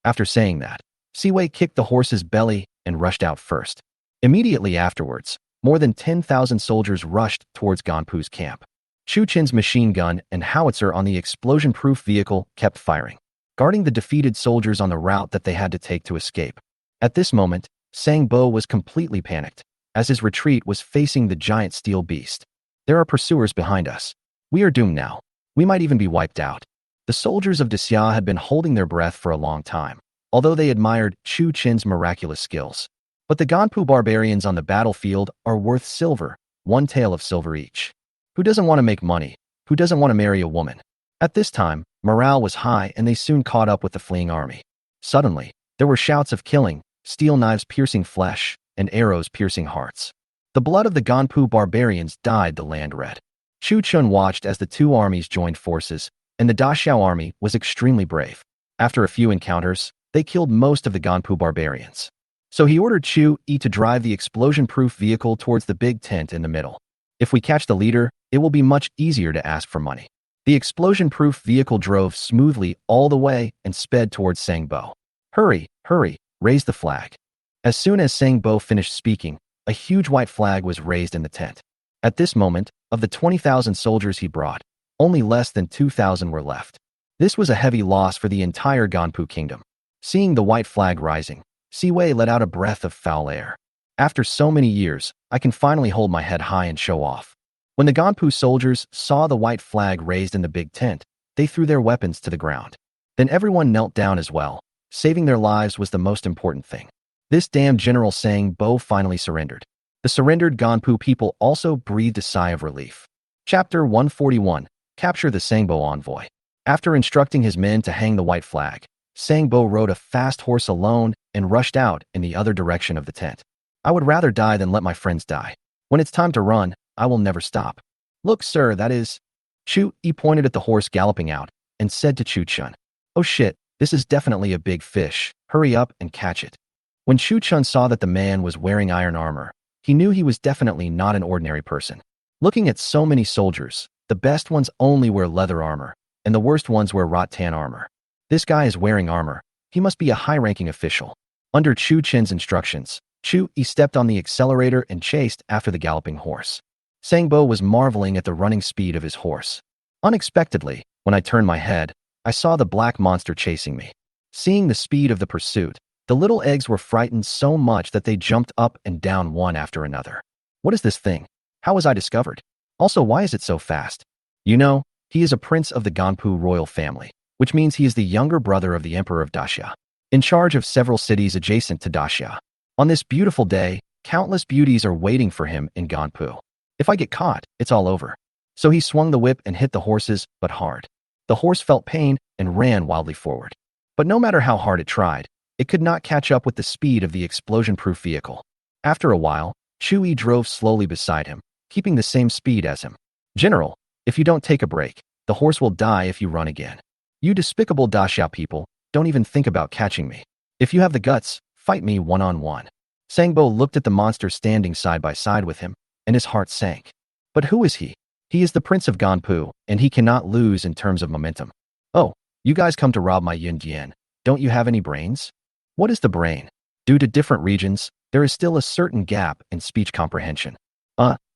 After saying that, Si Wei kicked the horse's belly and rushed out first. Immediately afterwards, more than 10,000 soldiers rushed towards Ganpu's camp. Chu Chen's machine gun and howitzer on the explosion-proof vehicle kept firing, guarding the defeated soldiers on the route that they had to take to escape. At this moment, Sang Bo was completely panicked, as his retreat was facing the giant steel beast. "There are pursuers behind us. We are doomed now. We might even be wiped out." The soldiers of Xia had been holding their breath for a long time, although they admired Chu Chen's miraculous skills. But the Ganpu barbarians on the battlefield are worth silver, 1 tael of silver each. Who doesn't want to make money? Who doesn't want to marry a woman? At this time, morale was high and they soon caught up with the fleeing army. Suddenly, there were shouts of killing, steel knives piercing flesh, and arrows piercing hearts. The blood of the Ganpu barbarians dyed the land red. Chu Chun watched as the two armies joined forces, and the Daxiao army was extremely brave. After a few encounters, they killed most of the Ganpu barbarians. So he ordered Chu Yi to drive the explosion-proof vehicle towards the big tent in the middle. "If we catch the leader, it will be much easier to ask for money." The explosion-proof vehicle drove smoothly all the way and sped towards Sang Bo. "Hurry, hurry, raise the flag." As soon as Sang Bo finished speaking, a huge white flag was raised in the tent. At this moment, of the 20,000 soldiers he brought, only less than 2,000 were left. This was a heavy loss for the entire Ganpu kingdom. Seeing the white flag rising, Si Wei let out a breath of foul air. "After so many years, I can finally hold my head high and show off." When the Ganpu soldiers saw the white flag raised in the big tent, they threw their weapons to the ground. Then everyone knelt down as well. Saving their lives was the most important thing. This damned General Sang Bo finally surrendered. The surrendered Ganpu people also breathed a sigh of relief. Chapter 141. Capture the Sangbo envoy. After instructing his men to hang the white flag, Sangbo rode a fast horse alone and rushed out in the other direction of the tent. "I would rather die than let my friends die. When it's time to run, I will never stop." "Look, sir, that is..." Chu Yi pointed at the horse galloping out and said to Chu Chun, "Oh shit, this is definitely a big fish. Hurry up and catch it." When Chu Chun saw that the man was wearing iron armor, he knew he was definitely not an ordinary person. Looking at so many soldiers, the best ones only wear leather armor, and the worst ones wear rattan armor. This guy is wearing armor. He must be a high-ranking official. Under Chu Chen's instructions, Chu Yi stepped on the accelerator and chased after the galloping horse. Sangbo was marveling at the running speed of his horse. Unexpectedly, when I turned my head, I saw the black monster chasing me. Seeing the speed of the pursuit, the little eggs were frightened so much that they jumped up and down one after another. "What is this thing? How was I discovered? Also, why is it so fast?" "You know, he is a prince of the Ganpu royal family, which means he is the younger brother of the Emperor of Daxia, in charge of several cities adjacent to Daxia. On this beautiful day, countless beauties are waiting for him in Ganpu. If I get caught, it's all over." So he swung the whip and hit the horses, but hard. The horse felt pain and ran wildly forward. But no matter how hard it tried, it could not catch up with the speed of the explosion-proof vehicle. After a while, Chu Yi drove slowly beside him, keeping the same speed as him. "General, if you don't take a break, the horse will die if you run again. You despicable Daxia people, don't even think about catching me. If you have the guts, fight me one-on-one." Sangbo looked at the monster standing side by side with him, and his heart sank. But who is he? He is the Prince of Ganpu, and he cannot lose in terms of momentum. "Oh, you guys come to rob my yin yen. Don't you have any brains?" What is the brain? Due to different regions, there is still a certain gap in speech comprehension.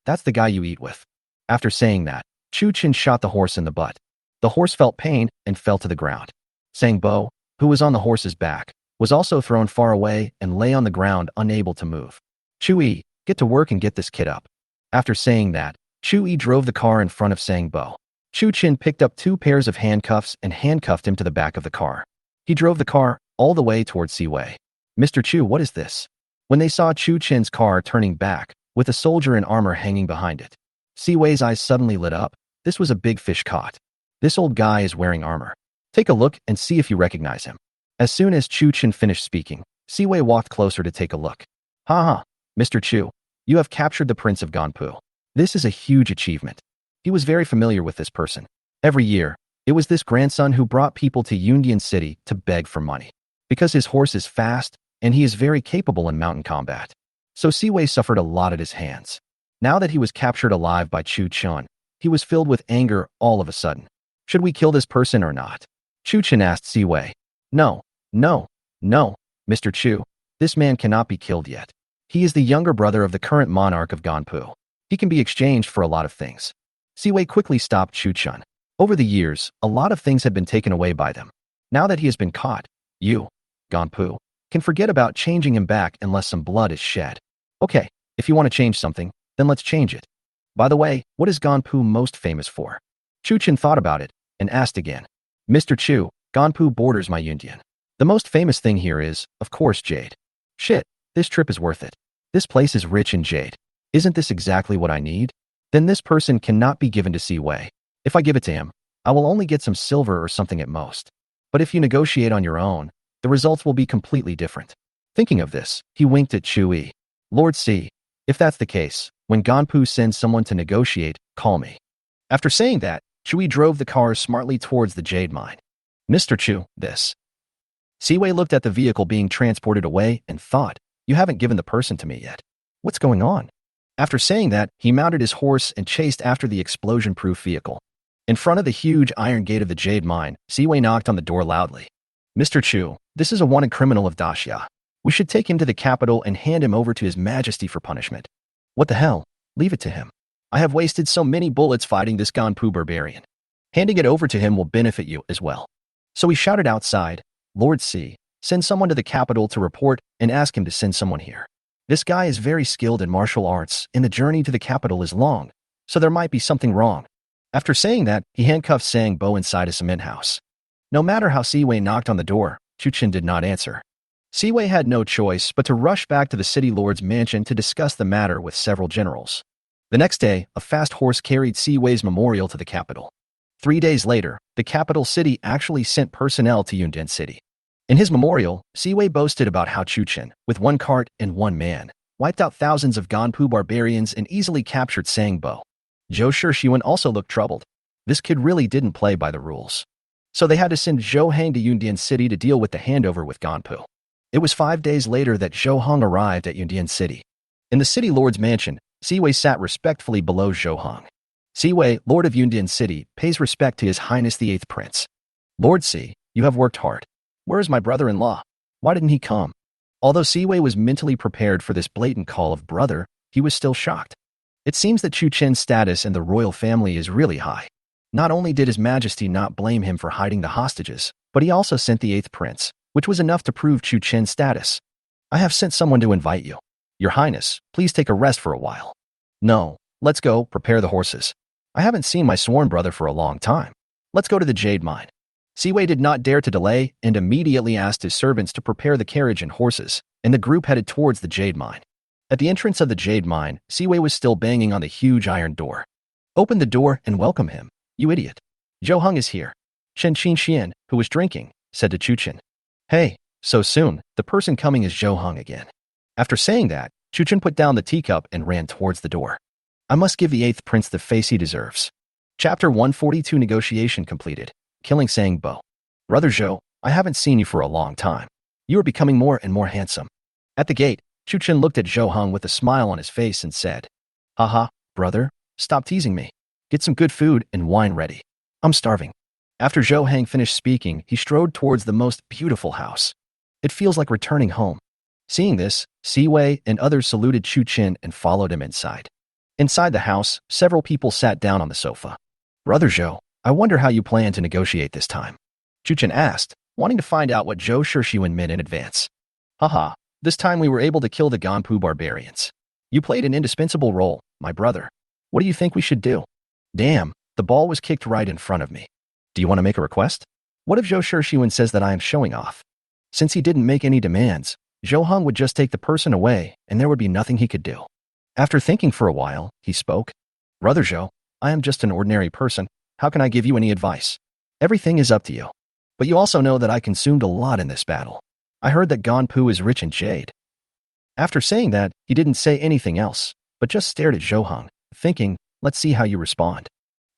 That's the guy you eat with." After saying that, Chu Chin shot the horse in the butt. The horse felt pain and fell to the ground. Sangbo, who was on the horse's back, was also thrown far away and lay on the ground unable to move. "Chu Yi, get to work and get this kid up." After saying that, Chu Yi drove the car in front of Sangbo. Chu Chin picked up 2 pairs of handcuffs and handcuffed him to the back of the car. He drove the car all the way towards Si Wei. "Mr. Chu, what is this?" When they saw Chu Chin's car turning back, with a soldier in armor hanging behind it. Siwei's eyes suddenly lit up. This was a big fish caught. This old guy is wearing armor. Take a look and see if you recognize him. As soon as Chu Chen finished speaking, Siwei walked closer to take a look. Ha, Mr. Chu, you have captured the Prince of Ganpu. This is a huge achievement. He was very familiar with this person. Every year, it was this grandson who brought people to Yundian City to beg for money. Because his horse is fast, and he is very capable in mountain combat. So Siwei suffered a lot at his hands. Now that he was captured alive by Chu Chen, he was filled with anger all of a sudden. Should we kill this person or not? Chu Chen asked Siwei. No, Mr. Chu, this man cannot be killed yet. He is the younger brother of the current monarch of Ganpu. He can be exchanged for a lot of things. Siwei quickly stopped Chu Chen. Over the years, a lot of things had been taken away by them. Now that he has been caught, you, Ganpu, can forget about changing him back unless some blood is shed. Okay, if you want to change something, then let's change it. By the way, what is Ganpu most famous for? Chu Chen thought about it and asked again. Mr. Chu, Ganpu borders my Yundian. The most famous thing here is, of course, jade. Shit, this trip is worth it. This place is rich in jade. Isn't this exactly what I need? Then this person cannot be given to Siwei. If I give it to him, I will only get some silver or something at most. But if you negotiate on your own, the results will be completely different. Thinking of this, he winked at Chu Yi. Lord C, if that's the case, when Ganpu sends someone to negotiate, call me. After saying that, Chu Yi drove the car smartly towards the jade mine. Mr. Chu, this. Siwei looked at the vehicle being transported away and thought, you haven't given the person to me yet. What's going on? After saying that, he mounted his horse and chased after the explosion-proof vehicle. In front of the huge iron gate of the jade mine, Siwei knocked on the door loudly. Mr. Chu, this is a wanted criminal of Daxia. We should take him to the capital and hand him over to His Majesty for punishment. What the hell? Leave it to him. I have wasted so many bullets fighting this Ganpu barbarian. Handing it over to him will benefit you as well. So he shouted outside, Lord C, send someone to the capital to report and ask him to send someone here. This guy is very skilled in martial arts and the journey to the capital is long, so there might be something wrong. After saying that, he handcuffed Sang Bo inside a cement house. No matter how Siwei knocked on the door, Chu Chen did not answer. Siwei had no choice but to rush back to the city lord's mansion to discuss the matter with several generals. The next day, a fast horse carried Siwei's memorial to the capital. 3 days later, the capital city actually sent personnel to Yundian City. In his memorial, Siwei boasted about how Chu Chen, with 1 cart and 1 man, wiped out thousands of Ganpu barbarians and easily captured Sang Bo. Zhou Shixuan also looked troubled. This kid really didn't play by the rules. So they had to send Zhou Hang to Yundian City to deal with the handover with Ganpu. It was 5 days later that Zhou Hang arrived at Yundian City. In the city lord's mansion, Siwei sat respectfully below Zhou Hang. Siwei, Lord of Yundian City, pays respect to His Highness the 8th Prince. Lord C, you have worked hard. Where is my brother-in-law? Why didn't he come? Although Siwei was mentally prepared for this blatant call of brother, he was still shocked. It seems that Chu Chen's status in the royal family is really high. Not only did His Majesty not blame him for hiding the hostages, but he also sent the 8th Prince, which was enough to prove Chu Chen's status. I have sent someone to invite you. Your Highness, please take a rest for a while. No, let's go, prepare the horses. I haven't seen my sworn brother for a long time. Let's go to the jade mine. Siwei did not dare to delay and immediately asked his servants to prepare the carriage and horses, and the group headed towards the jade mine. At the entrance of the jade mine, Siwei was still banging on the huge iron door. Open the door and welcome him, you idiot. Zhou Heng is here. Chen Qinxian, who was drinking, said to Chu Chen. Hey, so soon, the person coming is Zhou Heng again. After saying that, Chu Chen put down the teacup and ran towards the door. I must give the 8th Prince the face he deserves. Chapter 142 Negotiation completed. Killing Sang Bo. Brother Zhou, I haven't seen you for a long time. You are becoming more and more handsome. At the gate, Chu Chen looked at Zhou Heng with a smile on his face and said, Haha, brother, stop teasing me. Get some good food and wine ready. I'm starving. After Zhou Heng finished speaking, he strode towards the most beautiful house. It feels like returning home. Seeing this, Siwei and others saluted Chu Chen and followed him inside. Inside the house, several people sat down on the sofa. Brother Zhou, I wonder how you plan to negotiate this time. Chu Chen asked, wanting to find out what Zhou Shixuan meant in advance. Haha, this time we were able to kill the Ganpu barbarians. You played an indispensable role, my brother. What do you think we should do? Damn, the ball was kicked right in front of me. Do you want to make a request? What if Zhou Shixuan says that I am showing off? Since he didn't make any demands, Zhou Heng would just take the person away and there would be nothing he could do. After thinking for a while, he spoke. Brother Zhou, I am just an ordinary person. How can I give you any advice? Everything is up to you. But you also know that I consumed a lot in this battle. I heard that Ganpu is rich in jade. After saying that, he didn't say anything else, but just stared at Zhou Heng, thinking, let's see how you respond.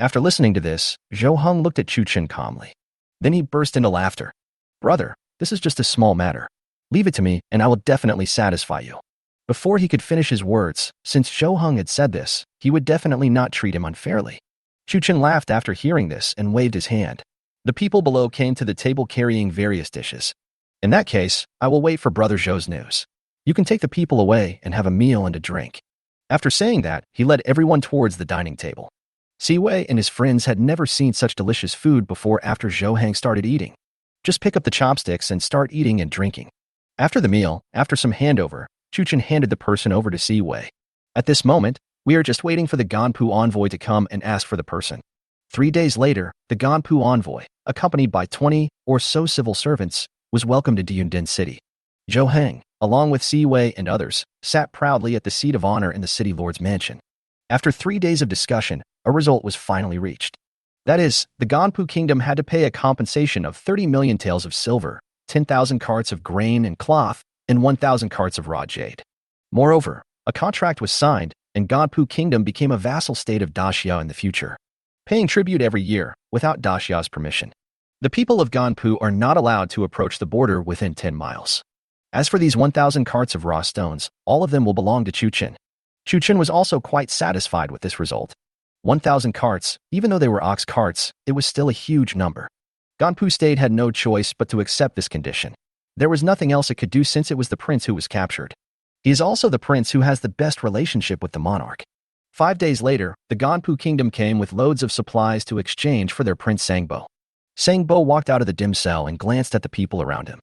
After listening to this, Zhou Heng looked at Chu Chen calmly. Then he burst into laughter. Brother, this is just a small matter. Leave it to me, and I will definitely satisfy you. Before he could finish his words, since Zhou Heng had said this, he would definitely not treat him unfairly. Chu Chen laughed after hearing this and waved his hand. The people below came to the table carrying various dishes. In that case, I will wait for Brother Zhou's news. You can take the people away and have a meal and a drink. After saying that, he led everyone towards the dining table. Siwei and his friends had never seen such delicious food before after Zhou Heng started eating. Just pick up the chopsticks and start eating and drinking. After the meal, after some handover, Chu Chen handed the person over to Siwei. At this moment, we are just waiting for the Ganpu envoy to come and ask for the person. 3 days later, the Ganpu envoy, accompanied by 20 or so civil servants, was welcomed to Yundan City. Zhou Heng, along with Siwei and others, sat proudly at the seat of honor in the city lord's mansion. After 3 days of discussion, a result was finally reached. That is, the Ganpu kingdom had to pay a compensation of 30 million taels of silver, 10,000 carts of grain and cloth, and 1,000 carts of raw jade. Moreover, a contract was signed, and Ganpu kingdom became a vassal state of Daxia in the future, paying tribute every year without Daxia's permission. The people of Ganpu are not allowed to approach the border within 10 miles. As for these 1,000 carts of raw stones, all of them will belong to Chu Chen. Chu Chen was also quite satisfied with this result. 1,000 carts, even though they were ox carts, it was still a huge number. Ganpu state had no choice but to accept this condition. There was nothing else it could do since it was the prince who was captured. He is also the prince who has the best relationship with the monarch. 5 days later, the Ganpu kingdom came with loads of supplies to exchange for their prince Sangbo. Sangbo walked out of the dim cell and glanced at the people around him.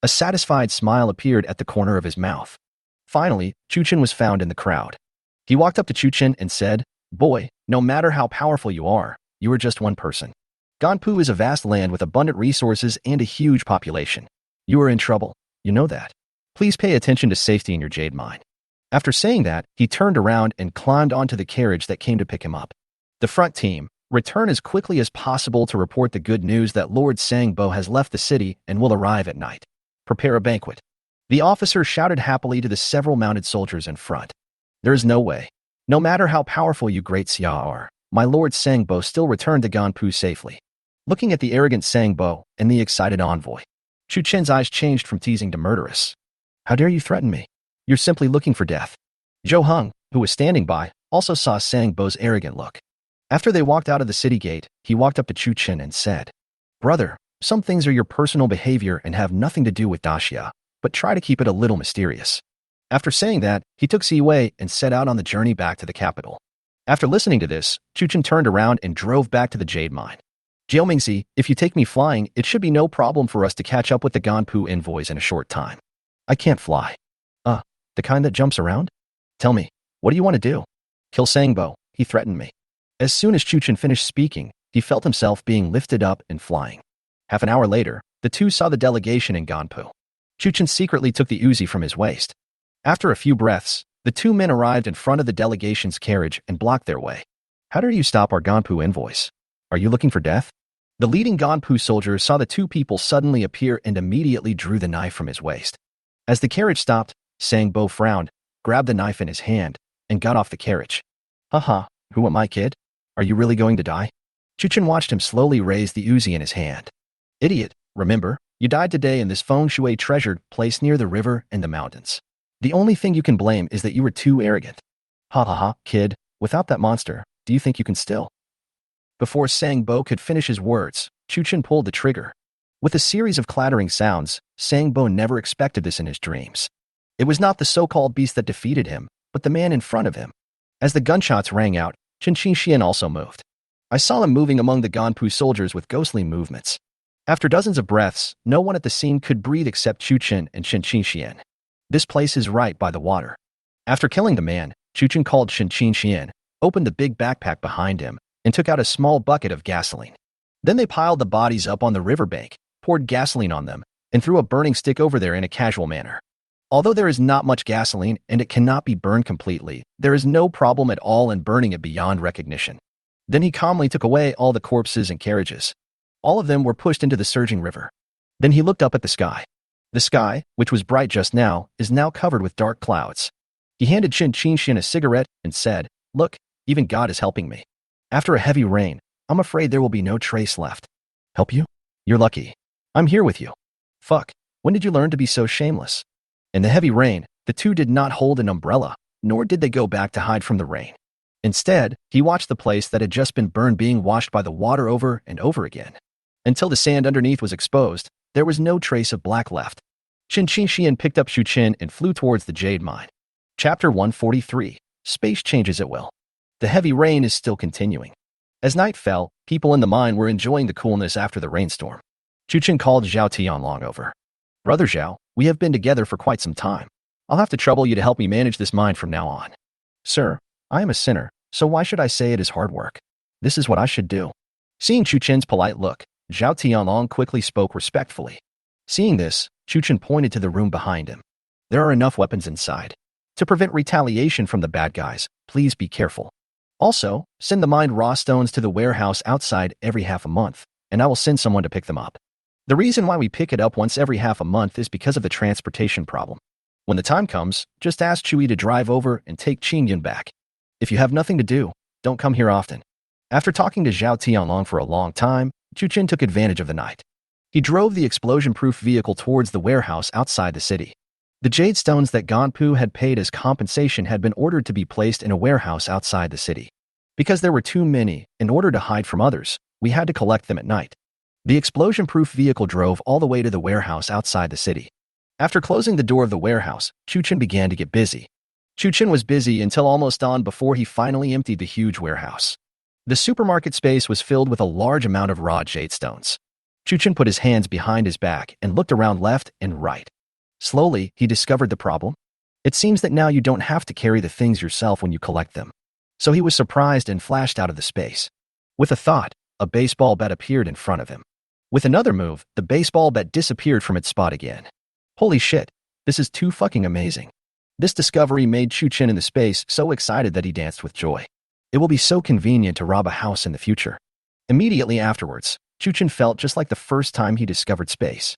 A satisfied smile appeared at the corner of his mouth. Finally, Chu Chen was found in the crowd. He walked up to Chu Chen and said, Boy, no matter how powerful you are just one person. Ganpu is a vast land with abundant resources and a huge population. You are in trouble, you know that. Please pay attention to safety in your jade mine. After saying that, he turned around and climbed onto the carriage that came to pick him up. The front team, return as quickly as possible to report the good news that Lord Sangbo has left the city and will arrive at night. Prepare a banquet. The officer shouted happily to the several mounted soldiers in front. There is no way. No matter how powerful you great Xia are, my Lord Sangbo still returned to Ganpu safely. Looking at the arrogant Sangbo and the excited envoy, Chu Chen's eyes changed from teasing to murderous. How dare you threaten me? You're simply looking for death. Zhou Heng, who was standing by, also saw Sangbo's arrogant look. After they walked out of the city gate, he walked up to Chu Chen and said, Brother, some things are your personal behavior and have nothing to do with Daxia, but try to keep it a little mysterious. After saying that, he took Siwei and set out on the journey back to the capital. After listening to this, Chu Chen turned around and drove back to the jade mine. Jiaomingzi, if you take me flying, it should be no problem for us to catch up with the Ganpu envoys in a short time. I can't fly. The kind that jumps around? Tell me, what do you want to do? Kill Sangbo, he threatened me. As soon as Chu Chen finished speaking, he felt himself being lifted up and flying. Half an hour later, the two saw the delegation in Ganpu. Chu Chen secretly took the Uzi from his waist. After a few breaths, the two men arrived in front of the delegation's carriage and blocked their way. How dare you stop our Ganpu envoys? Are you looking for death? The leading Ganpu soldier saw the two people suddenly appear and immediately drew the knife from his waist. As the carriage stopped, Sangbo frowned, grabbed the knife in his hand, and got off the carriage. Haha, who am I, kid? Are you really going to die? Chu Chen watched him slowly raise the Uzi in his hand. Idiot, remember, you died today in this feng shui treasured place near the river and the mountains. The only thing you can blame is that you were too arrogant. Ha ha ha, kid, without that monster, do you think you can still? Before Sangbo could finish his words, Chu Chen pulled the trigger. With a series of clattering sounds, Sangbo never expected this in his dreams. It was not the so-called beast that defeated him, but the man in front of him. As the gunshots rang out, Chen Qingxian also moved. I saw him moving among the Ganpu soldiers with ghostly movements. After dozens of breaths, no one at the scene could breathe except Chu Chen and Chen Qingxian. This place is right by the water. After killing the man, Chu Chen called Chen Qingxian, opened the big backpack behind him, and took out a small bucket of gasoline. Then they piled the bodies up on the riverbank, poured gasoline on them, and threw a burning stick over there in a casual manner. Although there is not much gasoline and it cannot be burned completely, there is no problem at all in burning it beyond recognition. Then he calmly took away all the corpses and carriages. All of them were pushed into the surging river. Then he looked up at the sky. The sky, which was bright just now, is now covered with dark clouds. He handed Qin Qinshin a cigarette and said, "Look, even God is helping me. After a heavy rain, I'm afraid there will be no trace left." "Help you? You're lucky. I'm here with you." "Fuck, when did you learn to be so shameless?" In the heavy rain, the two did not hold an umbrella, nor did they go back to hide from the rain. Instead, he watched the place that had just been burned being washed by the water over and over again. Until the sand underneath was exposed, there was no trace of black left. Qin Qinshin picked up Shu Qin and flew towards the jade mine. Chapter 143. Space changes at will. The heavy rain is still continuing. As night fell, people in the mine were enjoying the coolness after the rainstorm. Shu Qin called Zhao Tianlong over. "Brother Zhao, we have been together for quite some time. I'll have to trouble you to help me manage this mine from now on." "Sir, I am a sinner, so why should I say it is hard work? This is what I should do." Seeing Shu Qin's polite look, Zhao Tianlong quickly spoke respectfully. Seeing this, Shu Qin pointed to the room behind him. "There are enough weapons inside. To prevent retaliation from the bad guys, please be careful. Also, send the mined raw stones to the warehouse outside every half a month, and I will send someone to pick them up. The reason why we pick it up once every half a month is because of the transportation problem. When the time comes, just ask Chui to drive over and take Qingyun back. If you have nothing to do, don't come here often." After talking to Zhao Tianlong for a long time, Shu Qin took advantage of the night. He drove the explosion-proof vehicle towards the warehouse outside the city. The jade stones that Ganpu had paid as compensation had been ordered to be placed in a warehouse outside the city. Because there were too many, in order to hide from others, we had to collect them at night. The explosion-proof vehicle drove all the way to the warehouse outside the city. After closing the door of the warehouse, Shu Qin began to get busy. Shu Qin was busy until almost dawn before he finally emptied the huge warehouse. The supermarket space was filled with a large amount of raw jade stones. Shu Qin put his hands behind his back and looked around left and right. Slowly, he discovered the problem. It seems that now you don't have to carry the things yourself when you collect them. So he was surprised and flashed out of the space. With a thought, a baseball bat appeared in front of him. With another move, the baseball bat disappeared from its spot again. Holy shit, this is too fucking amazing. This discovery made Shu Qin in the space so excited that he danced with joy. It will be so convenient to rob a house in the future. Immediately afterwards, Shu Qin felt just like the first time he discovered space.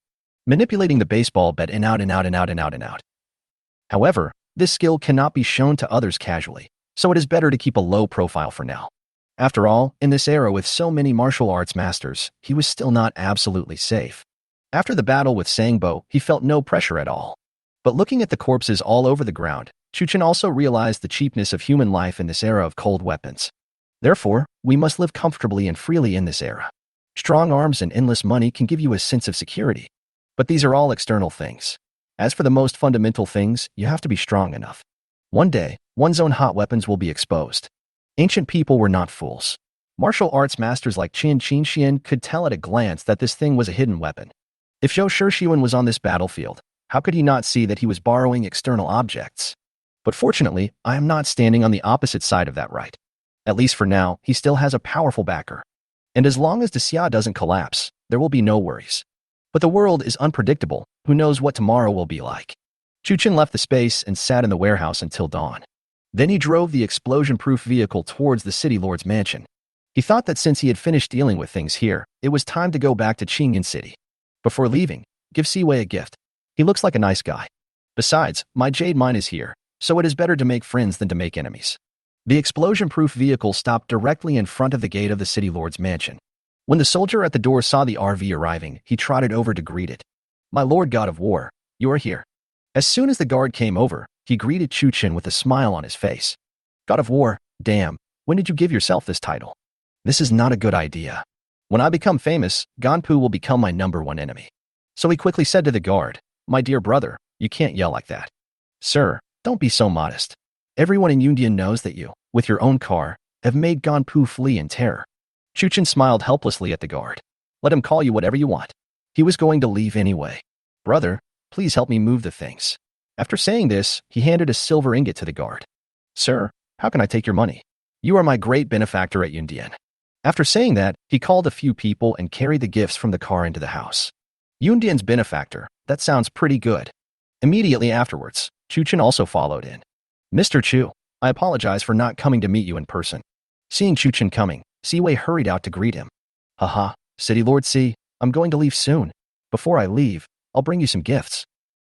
Manipulating the baseball bat in out and out and out and out and out. However, this skill cannot be shown to others casually, so it is better to keep a low profile for now. After all, in this era with so many martial arts masters, he was still not absolutely safe. After the battle with Sangbo, he felt no pressure at all. But looking at the corpses all over the ground, Shu Qin also realized the cheapness of human life in this era of cold weapons. Therefore, we must live comfortably and freely in this era. Strong arms and endless money can give you a sense of security. But these are all external things. As for the most fundamental things, you have to be strong enough. One day, one's own hot weapons will be exposed. Ancient people were not fools. Martial arts masters like Qin Qinshin could tell at a glance that this thing was a hidden weapon. If Zhou Shixuan was on this battlefield, how could he not see that he was borrowing external objects? But fortunately, I am not standing on the opposite side of that right. At least for now, he still has a powerful backer. And as long as the Xia doesn't collapse, there will be no worries. But the world is unpredictable. Who knows what tomorrow will be like? Shu Qin left the space and sat in the warehouse until dawn. Then he drove the explosion-proof vehicle towards the city lord's mansion. He thought that since he had finished dealing with things here, it was time to go back to Qingyan City. Before leaving, give Siwei a gift. He looks like a nice guy. Besides, my jade mine is here, so it is better to make friends than to make enemies. The explosion-proof vehicle stopped directly in front of the gate of the city lord's mansion. When the soldier at the door saw the RV arriving, he trotted over to greet it. "My lord god of war, you are here." As soon as the guard came over, he greeted Shu Qin with a smile on his face. "God of war, damn, when did you give yourself this title? This is not a good idea. When I become famous, Ganpu will become my #1 enemy." So he quickly said to the guard, "My dear brother, you can't yell like that. Sir, don't be so modest. Everyone in Yundian knows that you, with your own car, have made Ganpu flee in terror." Shu Qin smiled helplessly at the guard. "Let him call you whatever you want. He was going to leave anyway. Brother, please help me move the things." After saying this, he handed a silver ingot to the guard. "Sir, how can I take your money? You are my great benefactor at Yundian." After saying that, he called a few people and carried the gifts from the car into the house. Yundian's benefactor, that sounds pretty good. Immediately afterwards, Chu Chen also followed in. Mr. Chu, I apologize for not coming to meet you in person. Seeing Chu Chen coming, Si Wei hurried out to greet him. Haha, City Lord Si, I'm going to leave soon. Before I leave, I'll bring you some gifts.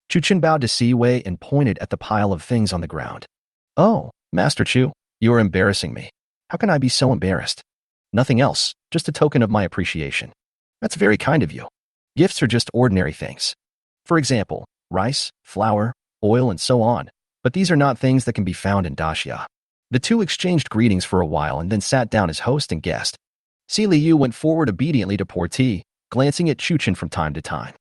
Chu Chen bowed to Si Wei and pointed at the pile of things on the ground. Oh, Master Chu, you are embarrassing me. How can I be so embarrassed? Nothing else, just a token of my appreciation. That's very kind of you. Gifts are just ordinary things. For example, rice, flour, oil, and so on. But these are not things that can be found in Daxia. The two exchanged greetings for a while and then sat down as host and guest. Si Liu went forward obediently to pour tea, glancing at Chu Chen from time to time.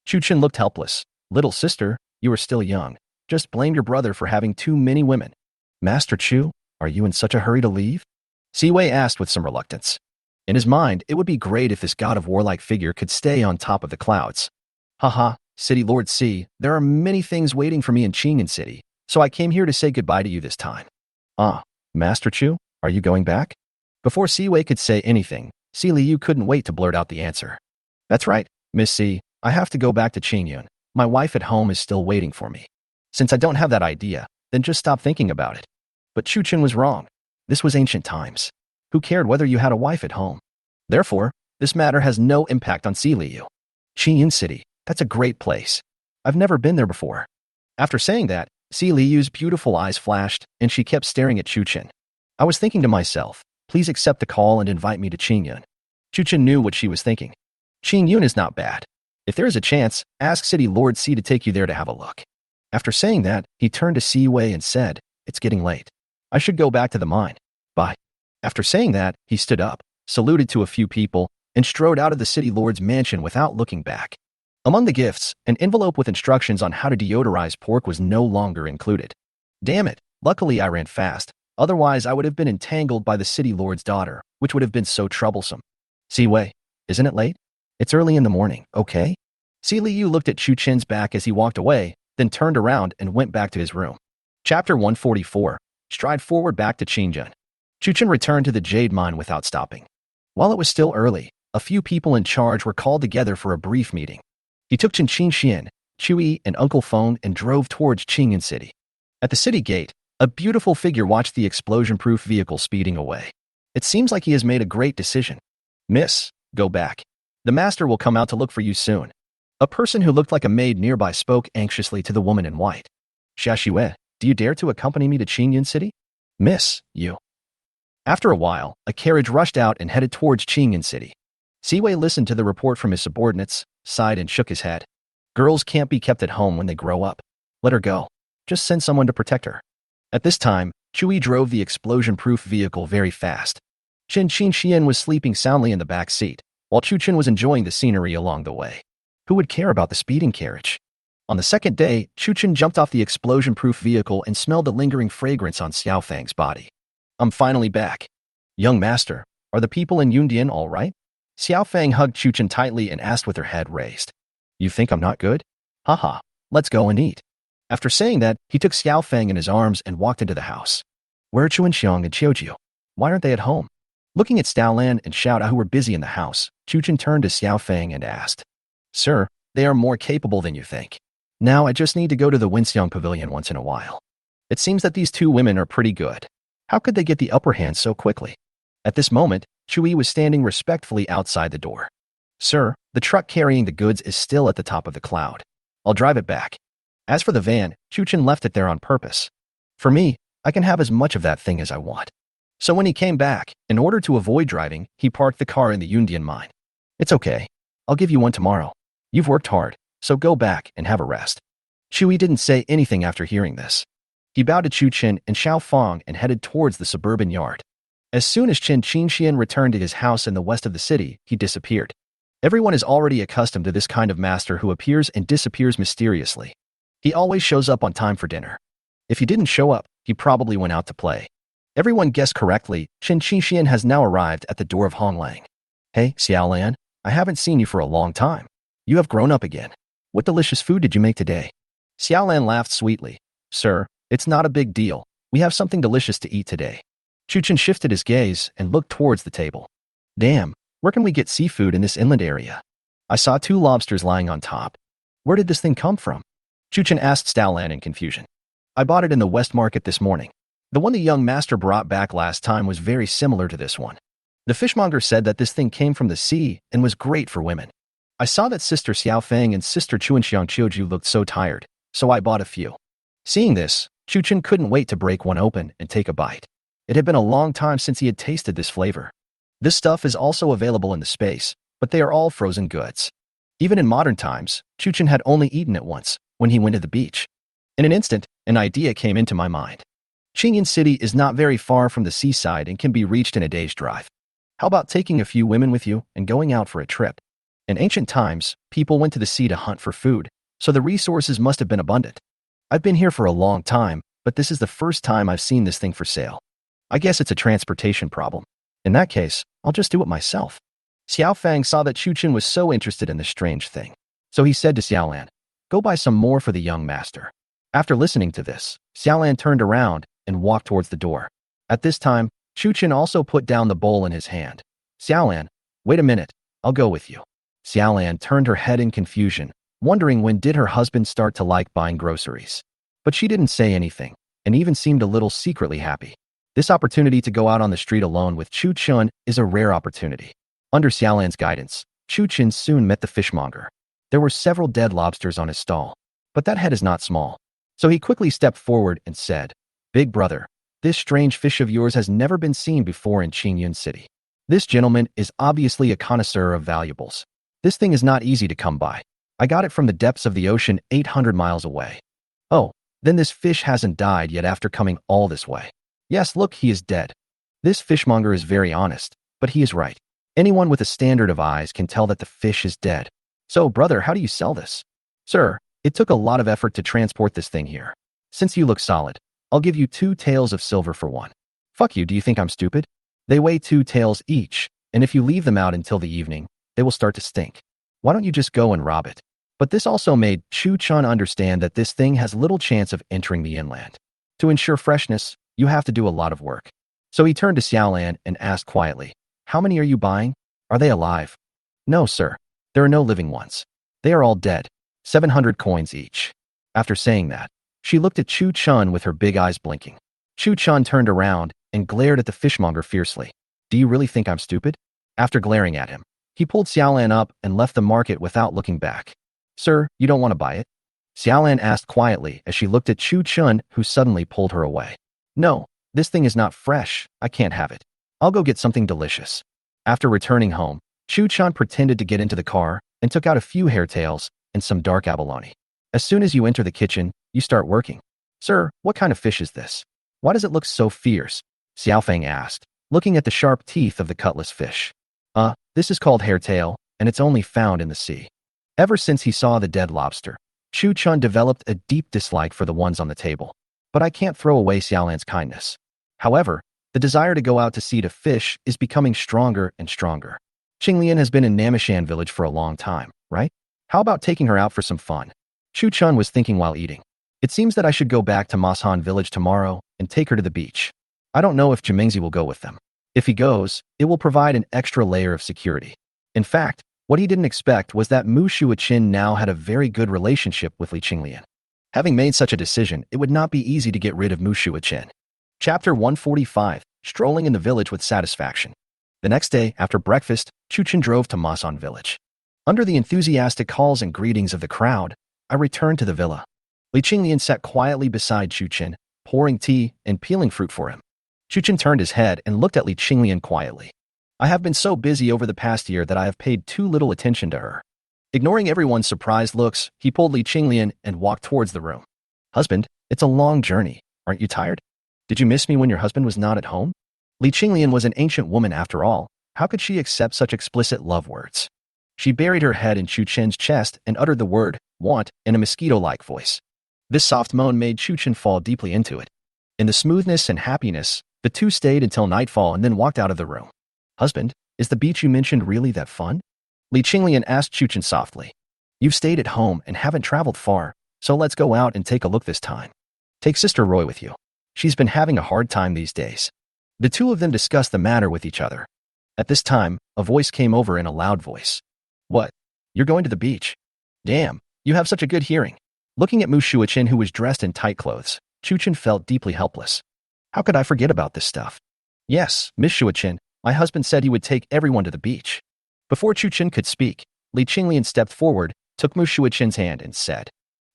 Chu Chen looked helpless. Little sister, you are still young. Just blame your brother for having too many women. Master Chu, are you in such a hurry to leave? Si Wei asked with some reluctance. In his mind, it would be great if this god of warlike figure could stay on top of the clouds. Haha, City Lord Si, there are many things waiting for me in Qingyan City, so I came here to say goodbye to you this time. Ah, Master Chu, are you going back? Before Si Wei could say anything, Si Liu couldn't wait to blurt out the answer. That's right, Miss Si, I have to go back to Qingyun. My wife at home is still waiting for me. Since I don't have that idea, then just stop thinking about it. But Chu Chen was wrong. This was ancient times. Who cared whether you had a wife at home? Therefore, this matter has no impact on Si Liu. Qingyun City, that's a great place. I've never been there before. After saying that, Si Liu's beautiful eyes flashed, and she kept staring at Chu Chen. I was thinking to myself, please accept the call and invite me to Qingyun. Chu Chen knew what she was thinking. Qingyun is not bad. If there is a chance, ask City Lord Si to take you there to have a look. After saying that, he turned to Si Wei and said, it's getting late. I should go back to the mine. Bye. After saying that, he stood up, saluted to a few people, and strode out of the City Lord's mansion without looking back. Among the gifts, an envelope with instructions on how to deodorize pork was no longer included. Damn it, luckily I ran fast, otherwise I would have been entangled by the City Lord's daughter, which would have been so troublesome. Si Wei, isn't it late? It's early in the morning, okay? Si Liu looked at Chu Chen's back as he walked away, then turned around and went back to his room. Chapter 144. Stride forward back to Qingyun. Chu Chen returned to the jade mine without stopping. While it was still early, a few people in charge were called together for a brief meeting. He took Chen Qingxian, Chui, and Uncle Feng and drove towards Qingyun City. At the city gate, a beautiful figure watched the explosion-proof vehicle speeding away. It seems like he has made a great decision. Miss, go back. The master will come out to look for you soon. A person who looked like a maid nearby spoke anxiously to the woman in white. Xiaxue, do you dare to accompany me to Qingyun City? Miss, you. After a while, a carriage rushed out and headed towards Qingyun City. Si Wei listened to the report from his subordinates, sighed and shook his head. Girls can't be kept at home when they grow up. Let her go. Just send someone to protect her. At this time, Chui drove the explosion-proof vehicle very fast. Chen Qingxian was sleeping soundly in the back seat, while Chu Chen was enjoying the scenery along the way. Who would care about the speeding carriage? On the second day, Chu Chen jumped off the explosion-proof vehicle and smelled the lingering fragrance on Xiao Fang's body. I'm finally back. Young master, are the people in Yundian all right? Xiao Fang hugged Chu Chen tightly and asked with her head raised. You think I'm not good? Haha, let's go and eat. After saying that, he took Xiao Fang in his arms and walked into the house. Where are Chuanxiang and Qiujiu? Why aren't they at home? Looking at Staolan and Xiaoda who were busy in the house, Chu Chen turned to Xiao Fang and asked, Sir, they are more capable than you think. Now I just need to go to the Winxiang Pavilion once in a while. It seems that these two women are pretty good. How could they get the upper hand so quickly? At this moment, Chui was standing respectfully outside the door. Sir, the truck carrying the goods is still at the top of the cloud. I'll drive it back. As for the van, Chu Chen left it there on purpose. For me, I can have as much of that thing as I want. So when he came back, in order to avoid driving, he parked the car in the Yundian mine. It's okay. I'll give you one tomorrow. You've worked hard, so go back and have a rest. Chui didn't say anything after hearing this. He bowed to Chu Chen and Xiao Fang and headed towards the suburban yard. As soon as Chen Qingxian returned to his house in the west of the city, he disappeared. Everyone is already accustomed to this kind of master who appears and disappears mysteriously. He always shows up on time for dinner. If he didn't show up, he probably went out to play. Everyone guessed correctly. Chen Qingxian has now arrived at the door of Honglang. Hey, Xiaolan, I haven't seen you for a long time. You have grown up again. What delicious food did you make today? Xiaolan laughed sweetly. Sir, it's not a big deal. We have something delicious to eat today. Chu Chen shifted his gaze and looked towards the table. Damn, where can we get seafood in this inland area? I saw 2 lobsters lying on top. Where did this thing come from? Chuchen asked Stalan in confusion. I bought it in the West Market this morning. The one the young master brought back last time was very similar to this one. The fishmonger said that this thing came from the sea and was great for women. I saw that Sister Xiaofeng and Sister Chuanxiang Qiuju looked so tired, so I bought a few. Seeing this, Chuchen couldn't wait to break one open and take a bite. It had been a long time since he had tasted this flavor. This stuff is also available in the space, but they are all frozen goods. Even in modern times, Chuchen had only eaten it once, when he went to the beach. In an instant, an idea came into my mind. Qingyan City is not very far from the seaside and can be reached in a day's drive. How about taking a few women with you and going out for a trip? In ancient times, people went to the sea to hunt for food, so the resources must have been abundant. I've been here for a long time, but this is the first time I've seen this thing for sale. I guess it's a transportation problem. In that case, I'll just do it myself. Xiaofeng saw that Chuchen was so interested in this strange thing. So he said to Xiaolan, "Go buy some more for the young master." After listening to this, Xiaolan turned around and walked towards the door. At this time, Chuchen also put down the bowl in his hand. "Xiaolan, wait a minute, I'll go with you." Xiaolan turned her head in confusion, wondering when did her husband start to like buying groceries. But she didn't say anything, and even seemed a little secretly happy. This opportunity to go out on the street alone with Chuchen is a rare opportunity. Under Xiaolan's guidance, Chuchen soon met the fishmonger. There were several dead lobsters on his stall, but that head is not small. So he quickly stepped forward and said, "Big brother, this strange fish of yours has never been seen before in Qingyan City. This gentleman is obviously a connoisseur of valuables. This thing is not easy to come by. I got it from the depths of the ocean 800 miles away." "Oh, then this fish hasn't died yet after coming all this way." "Yes, look, he is dead." This fishmonger is very honest, but he is right. Anyone with a standard of eyes can tell that the fish is dead. "So, brother, how do you sell this?" "Sir, it took a lot of effort to transport this thing here. Since you look solid, I'll give you 2 taels of silver for one." "Fuck you, do you think I'm stupid? They weigh 2 taels each, and if you leave them out until the evening, they will start to stink. Why don't you just go and rob it?" But this also made Chuchen understand that this thing has little chance of entering the inland. To ensure freshness, you have to do a lot of work. So he turned to Xiaolan and asked quietly, "How many are you buying? Are they alive?" "No, sir. There are no living ones. They are all dead. 700 coins each." After saying that, she looked at Chuchen with her big eyes blinking. Chuchen turned around and glared at the fishmonger fiercely. "Do you really think I'm stupid?" After glaring at him, he pulled Xiaolan up and left the market without looking back. "Sir, you don't want to buy it?" Xiaolan asked quietly as she looked at Chuchen, who suddenly pulled her away. "No, this thing is not fresh. I can't have it. I'll go get something delicious." After returning home, Chuchen pretended to get into the car and took out a few hairtails and some dark abalone. "As soon as you enter the kitchen, you start working." "Sir, what kind of fish is this? Why does it look so fierce?" Xiaofeng asked, looking at the sharp teeth of the cutlass fish. This is called hairtail, and it's only found in the sea." Ever since he saw the dead lobster, Chuchen developed a deep dislike for the ones on the table. But I can't throw away Xiaolan's kindness. However, the desire to go out to sea to fish is becoming stronger and stronger. Qinglian has been in Namishan village for a long time, right? How about taking her out for some fun? Chuchen was thinking while eating. It seems that I should go back to Mashan village tomorrow and take her to the beach. I don't know if Jimengzi will go with them. If he goes, it will provide an extra layer of security. In fact, what he didn't expect was that Mu Shuaqin now had a very good relationship with Li Qinglian. Having made such a decision, it would not be easy to get rid of Mu Shuaqin. Chapter 145, Strolling in the Village with Satisfaction. The next day, after breakfast, Chuchen drove to Masan village. Under the enthusiastic calls and greetings of the crowd, I returned to the villa. Li Qinglian sat quietly beside Chuchen, pouring tea and peeling fruit for him. Chuchen turned his head and looked at Li Qinglian quietly. "I have been so busy over the past year that I have paid too little attention to her." Ignoring everyone's surprised looks, he pulled Li Qinglian and walked towards the room. "Husband, it's a long journey. Aren't you tired? Did you miss me when your husband was not at home?" Li Qinglian was an ancient woman after all. How could she accept such explicit love words? She buried her head in Chuchen's chest and uttered the word, "want," in a mosquito-like voice. This soft moan made Chuchen fall deeply into it. In the smoothness and happiness, the two stayed until nightfall and then walked out of the room. "Husband, is the beach you mentioned really that fun?" Li Qinglian asked Chuchen softly. "You've stayed at home and haven't traveled far, so let's go out and take a look this time. Take Sister Roy with you. She's been having a hard time these days." The two of them discussed the matter with each other. At this time, a voice came over in a loud voice. "What? You're going to the beach? Damn, you have such a good hearing. Looking at Mu Shuichin, who was dressed in tight clothes, Chuchin felt deeply helpless. How could I forget about this stuff? Yes, Miss Shuichin, my husband said he would take everyone to the beach. Before Chuchin could speak, Li Qinglian stepped forward, took Mu Shuichin's hand and said,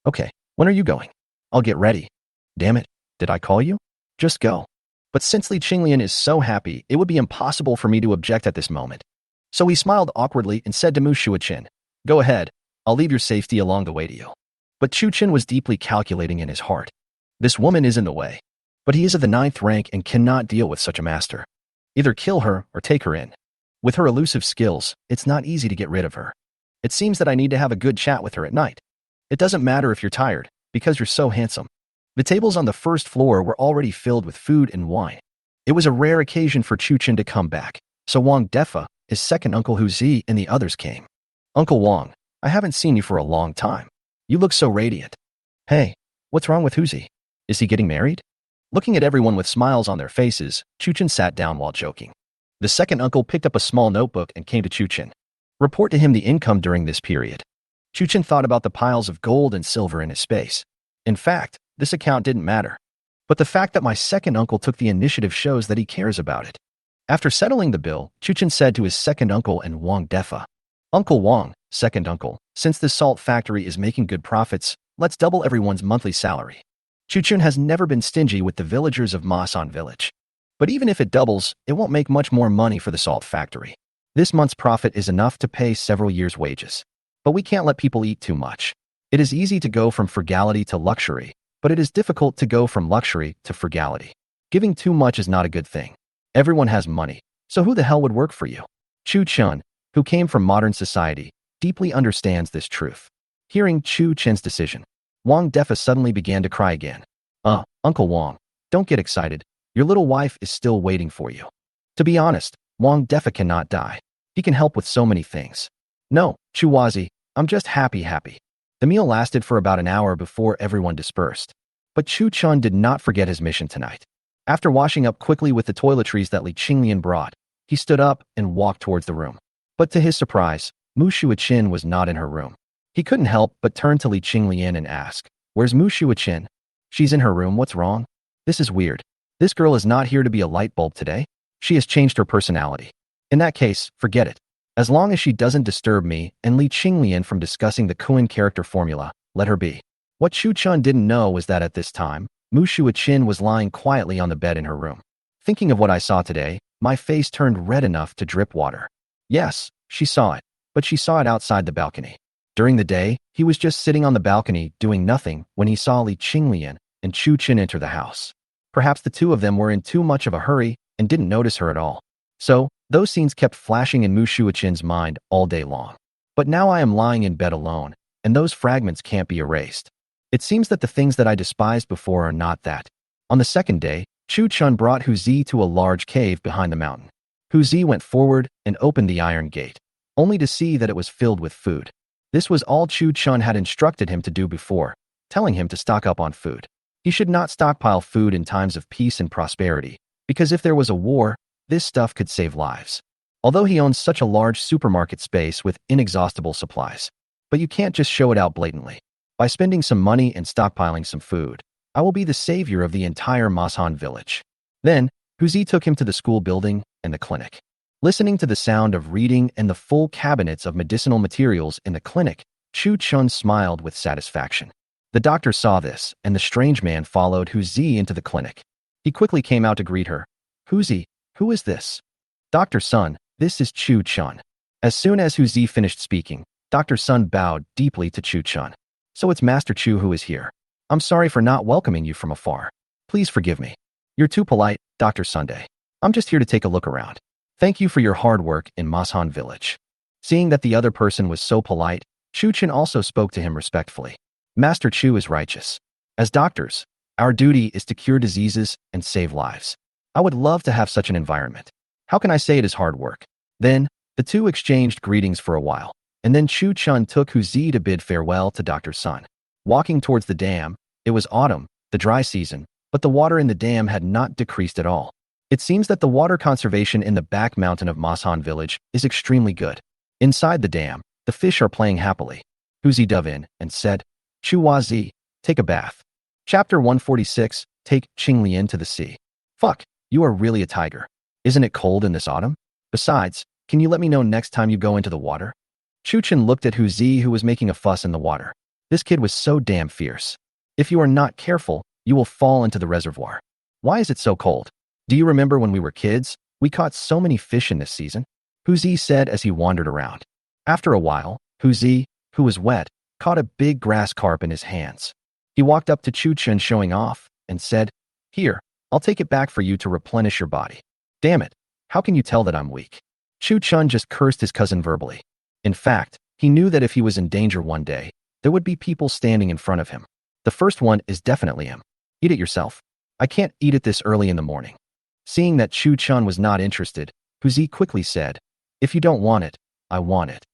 Okay, when are you going? I'll get ready. Damn it, did I call you? Just go. But since Li Qinglian is so happy, it would be impossible for me to object at this moment. So he smiled awkwardly and said to Mu Shuichin, Go ahead, I'll leave your safety along the way to you. But Chuchin was deeply calculating in his heart. This woman is in the way. But he is of the 9th rank and cannot deal with such a master. Either kill her or take her in. With her elusive skills, it's not easy to get rid of her. It seems that I need to have a good chat with her at night. It doesn't matter if you're tired, because you're so handsome. The tables on the first floor were already filled with food and wine. It was a rare occasion for Chuchin to come back, so Wang Defa, his second uncle Hu Zi, and the others came. Uncle Wang, I haven't seen you for a long time. You look so radiant. Hey, what's wrong with Hu Zi? Is he getting married? Looking at everyone with smiles on their faces, Chuchin sat down while joking. The second uncle picked up a small notebook and came to Chuchin. Report to him the income during this period. Chuchin thought about the piles of gold and silver in his space. In fact, this account didn't matter. But the fact that my second uncle took the initiative shows that he cares about it. After settling the bill, Chuchin said to his second uncle and Wang Defa, Uncle Wang, second uncle, since this salt factory is making good profits, let's double everyone's monthly salary. Chuchin has never been stingy with the villagers of Masan village. But even if it doubles, it won't make much more money for the salt factory. This month's profit is enough to pay several years' wages. But we can't let people eat too much. It is easy to go from frugality to luxury, but it is difficult to go from luxury to frugality. Giving too much is not a good thing. Everyone has money, so who the hell would work for you? Chuchin, who came from modern society, deeply understands this truth. Hearing Chuchin's decision, Wang Defa suddenly began to cry again. Uncle Wang, don't get excited. Your little wife is still waiting for you. To be honest, Wang Defa cannot die. He can help with so many things. No, Chuwazi, I'm just happy. The meal lasted for about an hour before everyone dispersed. But Chuchin did not forget his mission tonight. After washing up quickly with the toiletries that Li Qinglian brought, he stood up and walked towards the room. But to his surprise, Mu Shuichin was not in her room. He couldn't help but turn to Li Qinglian and ask, Where's Mu Shuichin? She's in her room, what's wrong? This is weird. This girl is not here to be a light bulb today. She has changed her personality. In that case, forget it. As long as she doesn't disturb me and Li Qinglian from discussing the Kuan character formula, let her be. What Chuchin didn't know was that at this time, Mu Shuichin was lying quietly on the bed in her room. Thinking of what I saw today, my face turned red enough to drip water. Yes, she saw it, but she saw it outside the balcony. During the day, he was just sitting on the balcony doing nothing when he saw Li Qinglian and Chuchin enter the house. Perhaps the two of them were in too much of a hurry and didn't notice her at all. So, those scenes kept flashing in Mu Shuichin's mind all day long. But now I am lying in bed alone, and those fragments can't be erased. It seems that the things that I despised before are not that. On the second day, Chuchin brought Hu Zi to a large cave behind the mountain. Hu Zi went forward and opened the iron gate, only to see that it was filled with food. This was all Chuchin had instructed him to do before, telling him to stock up on food. He should not stockpile food in times of peace and prosperity, because if there was a war, this stuff could save lives. Although he owns such a large supermarket space with inexhaustible supplies. But you can't just show it out blatantly. By spending some money and stockpiling some food, I will be the savior of the entire Masan village. Then, Hu Zi took him to the school building and the clinic. Listening to the sound of reading and the full cabinets of medicinal materials in the clinic, Chuchin smiled with satisfaction. The doctor saw this, and the strange man followed Hu Zi into the clinic. He quickly came out to greet her. Hu Zi, who is this? Dr. Sun, this is Chuchin. As soon as Hu Zi finished speaking, Dr. Sun bowed deeply to Chuchin. So it's Master Chu who is here. I'm sorry for not welcoming you from afar. Please forgive me. You're too polite, Dr. Sunday. I'm just here to take a look around. Thank you for your hard work in Masan village. Seeing that the other person was so polite, Chuchin also spoke to him respectfully. Master Chu is righteous. As doctors, our duty is to cure diseases and save lives. I would love to have such an environment. How can I say it is hard work? Then, the two exchanged greetings for a while, and then Chuchin took Hu Zi to bid farewell to Dr. Sun. Walking towards the dam, it was autumn, the dry season, but the water in the dam had not decreased at all. It seems that the water conservation in the back mountain of Masan village is extremely good. Inside the dam, the fish are playing happily. Hu Zi dove in and said, Chu Hua Zi, take a bath. Chapter 146, take Qing Lian to the sea. Fuck, you are really a tiger. Isn't it cold in this autumn? Besides, can you let me know next time you go into the water? Chu Chen looked at Hu Zi, who was making a fuss in the water. This kid was so damn fierce. If you are not careful, you will fall into the reservoir. Why is it so cold? Do you remember when we were kids? We caught so many fish in this season. Hu Zi said as he wandered around. After a while, Hu Zi, who was wet, caught a big grass carp in his hands. He walked up to Chu Chen showing off and said, "Here, I'll take it back for you to replenish your body." Damn it, how can you tell that I'm weak? Chu Chen just cursed his cousin verbally. In fact, he knew that if he was in danger one day, there would be people standing in front of him. The first one is definitely him. Eat it yourself. I can't eat it this early in the morning. Seeing that Chu Chen was not interested, Hu Zi quickly said, "If you don't want it, I want it."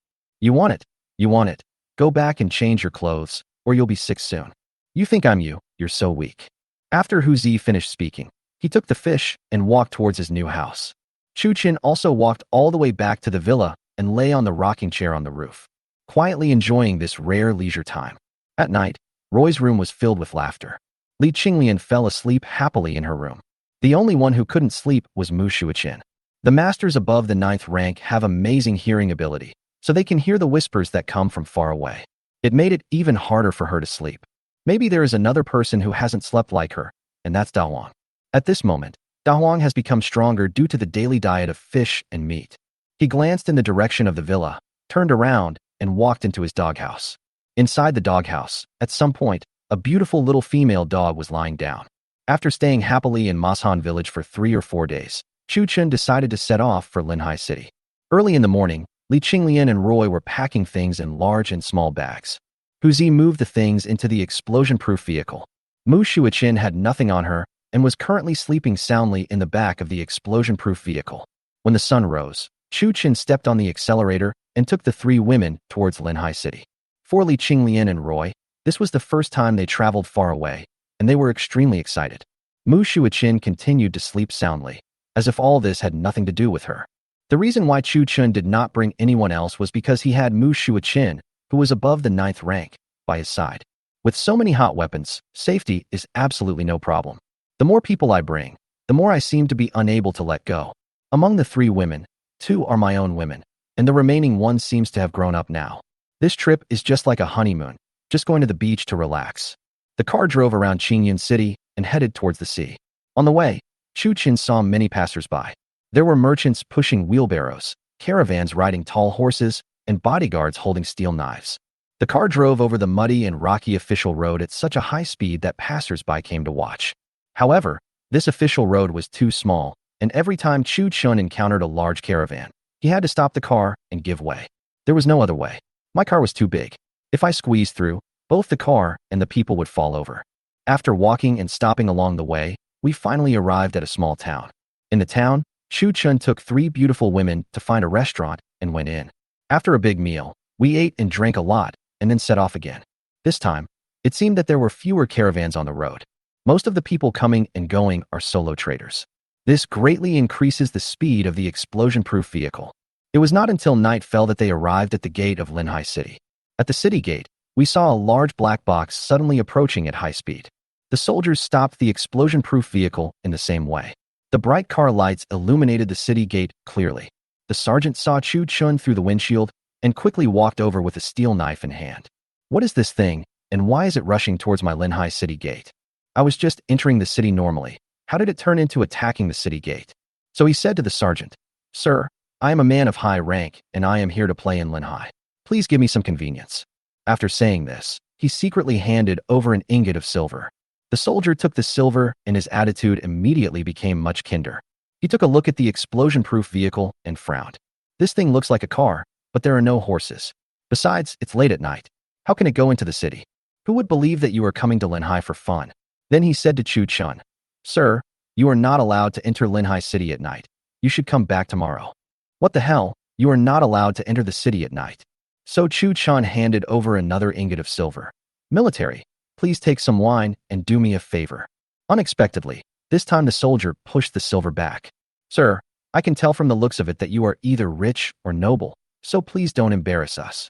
You want it? You want it? Go back and change your clothes, or you'll be sick soon. You think I'm you, you're so weak. After Hu Zi finished speaking, he took the fish and walked towards his new house. Chu Chen also walked all the way back to the villa and lay on the rocking chair on the roof, quietly enjoying this rare leisure time. At night, Roy's room was filled with laughter. Li Qinglian fell asleep happily in her room. The only one who couldn't sleep was Mu Shuiqin. The masters above the 9th rank have amazing hearing ability, so they can hear the whispers that come from far away. It made it even harder for her to sleep. Maybe there is another person who hasn't slept like her, and that's Da Huang. At this moment, Da Huang has become stronger due to the daily diet of fish and meat. He glanced in the direction of the villa, turned around, and walked into his doghouse. Inside the doghouse, at some point, a beautiful little female dog was lying down. After staying happily in Mashan village for 3 or 4 days, Chu Chen decided to set off for Linhai City. Early in the morning, Li Qinglian and Roy were packing things in large and small bags. Hu Zi moved the things into the explosion-proof vehicle. Mu Shuiqin had nothing on her and was currently sleeping soundly in the back of the explosion-proof vehicle. When the sun rose, Chu Chen stepped on the accelerator and took the 3 women towards Linhai City. For Li Qinglian and Roy, this was the first time they traveled far away, and they were extremely excited. Mu Shuiqin continued to sleep soundly, as if all this had nothing to do with her. The reason why Chu Chen did not bring anyone else was because he had Mu Shuiqin, who was above the 9th rank, by his side. With so many hot weapons, safety is absolutely no problem. The more people I bring, the more I seem to be unable to let go. Among the 3 women, 2 are my own women, and the remaining one seems to have grown up now. This trip is just like a honeymoon, just going to the beach to relax. The car drove around Qingyan City and headed towards the sea. On the way, Chu Chen saw many passers-by. There were merchants pushing wheelbarrows, caravans riding tall horses, and bodyguards holding steel knives. The car drove over the muddy and rocky official road at such a high speed that passers-by came to watch. However, this official road was too small, and every time Chu Chen encountered a large caravan, he had to stop the car and give way. There was no other way. My car was too big. If I squeezed through, both the car and the people would fall over. After walking and stopping along the way, we finally arrived at a small town. In the town, Chu Chen took 3 beautiful women to find a restaurant and went in. After a big meal, we ate and drank a lot and then set off again. This time, it seemed that there were fewer caravans on the road. Most of the people coming and going are solo traders. This greatly increases the speed of the explosion-proof vehicle. It was not until night fell that they arrived at the gate of Linhai City. At the city gate, we saw a large black box suddenly approaching at high speed. The soldiers stopped the explosion-proof vehicle in the same way. The bright car lights illuminated the city gate clearly. The sergeant saw Chu Chen through the windshield and quickly walked over with a steel knife in hand. What is this thing, and why is it rushing towards my Linhai City gate? I was just entering the city normally. How did it turn into attacking the city gate? So he said to the sergeant, "Sir, I am a man of high rank, and I am here to play in Linhai. Please give me some convenience." After saying this, he secretly handed over an ingot of silver. The soldier took the silver, and his attitude immediately became much kinder. He took a look at the explosion-proof vehicle and frowned. This thing looks like a car, but there are no horses. Besides, it's late at night. How can it go into the city? Who would believe that you are coming to Linhai for fun? Then he said to Chu Chen, "Sir, you are not allowed to enter Linhai City at night. You should come back tomorrow." What the hell? You are not allowed to enter the city at night. So Chu Chen handed over another ingot of silver. "Military, please take some wine and do me a favor." Unexpectedly, this time the soldier pushed the silver back. "Sir, I can tell from the looks of it that you are either rich or noble, so please don't embarrass us."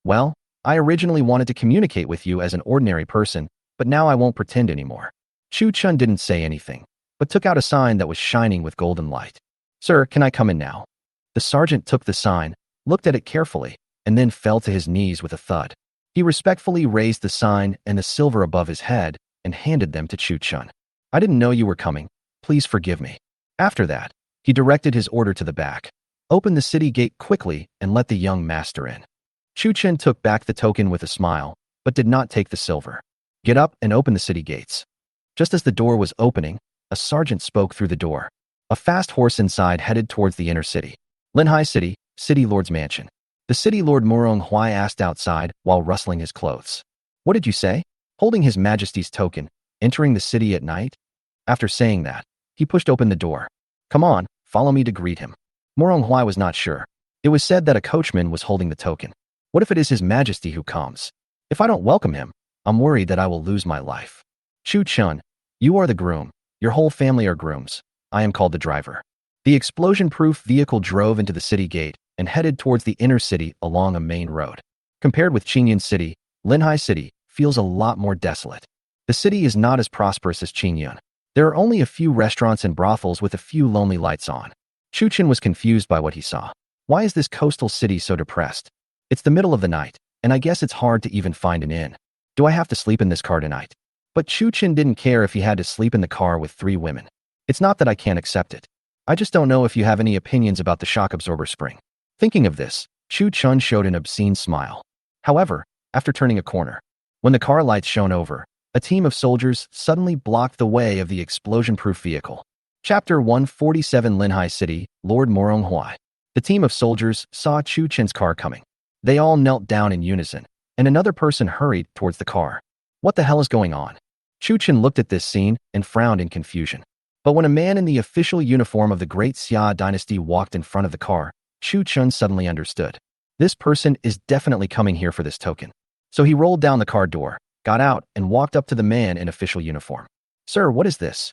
"Well, I originally wanted to communicate with you as an ordinary person, but now I won't pretend anymore. Chu Chun didn't say anything, but took out a sign that was shining with golden light. Sir, can I come in now? The sergeant took the sign, looked at it carefully, and then fell to his knees with a thud. He respectfully raised the sign and the silver above his head and handed them to Chu Chun. I didn't know you were coming. Please forgive me. After that, he directed his order to the back. Open the city gate quickly and let the young master in. Chu Chun took back the token with a smile, but did not take the silver. Get up and open the city gates. Just as the door was opening, a sergeant spoke through the door. A fast horse inside headed towards the inner city. Linhai City, City Lord's mansion. The City Lord Murong Huai asked outside while rustling his clothes. What did you say? Holding His Majesty's token, entering the city at night? After saying that, he pushed open the door. Come on, follow me to greet him. Murong Huai was not sure. It was said that a coachman was holding the token. What if it is His Majesty who comes? If I don't welcome him, I'm worried that I will lose my life. Chu Chun, you are the groom. Your whole family are grooms. I am called the driver. The explosion-proof vehicle drove into the city gate and headed towards the inner city along a main road. Compared with Qingyun City, Linhai City feels a lot more desolate. The city is not as prosperous as Qingyun. There are only a few restaurants and brothels with a few lonely lights on. Chu Chun was confused by what he saw. Why is this coastal city so depressed? It's the middle of the night, and I guess it's hard to even find an inn. Do I have to sleep in this car tonight? But Chu Chun didn't care if he had to sleep in the car with 3 women. It's not that I can't accept it. I just don't know if you have any opinions about the shock absorber spring. Thinking of this, Chu Chun showed an obscene smile. However, after turning a corner, when the car lights shone over, a team of soldiers suddenly blocked the way of the explosion-proof vehicle. Chapter 147 Linhai City, Lord Murong Huai. The team of soldiers saw Chu Chun's car coming. They all knelt down in unison, and another person hurried towards the car. What the hell is going on? Chu Chun looked at this scene and frowned in confusion. But when a man in the official uniform of the Great Xia dynasty walked in front of the car, Chu Chun suddenly understood. This person is definitely coming here for this token. So he rolled down the car door, got out, and walked up to the man in official uniform. Sir, what is this?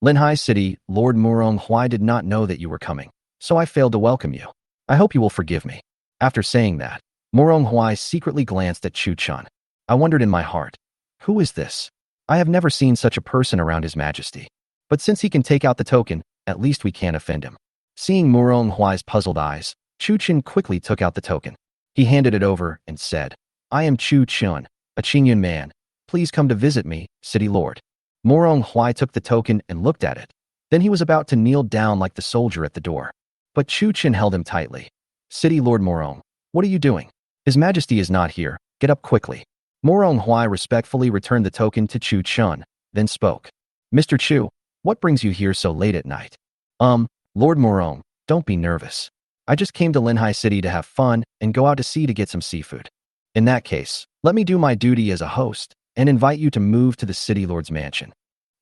Linhai City, Lord Murong Huai did not know that you were coming, so I failed to welcome you. I hope you will forgive me. After saying that, Murong Huai secretly glanced at Chu Chun. I wondered in my heart, who is this? I have never seen such a person around His Majesty. But since he can take out the token, at least we can't offend him. Seeing Murong Huai's puzzled eyes, Chu Chun quickly took out the token. He handed it over and said, I am Chu Chun, a Qingyun man. Please come to visit me, City Lord. Murong Huai took the token and looked at it. Then he was about to kneel down like the soldier at the door. But Chu Chun held him tightly. City Lord Murong, what are you doing? His Majesty is not here. Get up quickly. Murong Huai respectfully returned the token to Chu Chun, then spoke. Mr. Chu, what brings you here so late at night? Lord Murong, don't be nervous. I just came to Linhai City to have fun and go out to sea to get some seafood. In that case, let me do my duty as a host and invite you to move to the City Lord's mansion.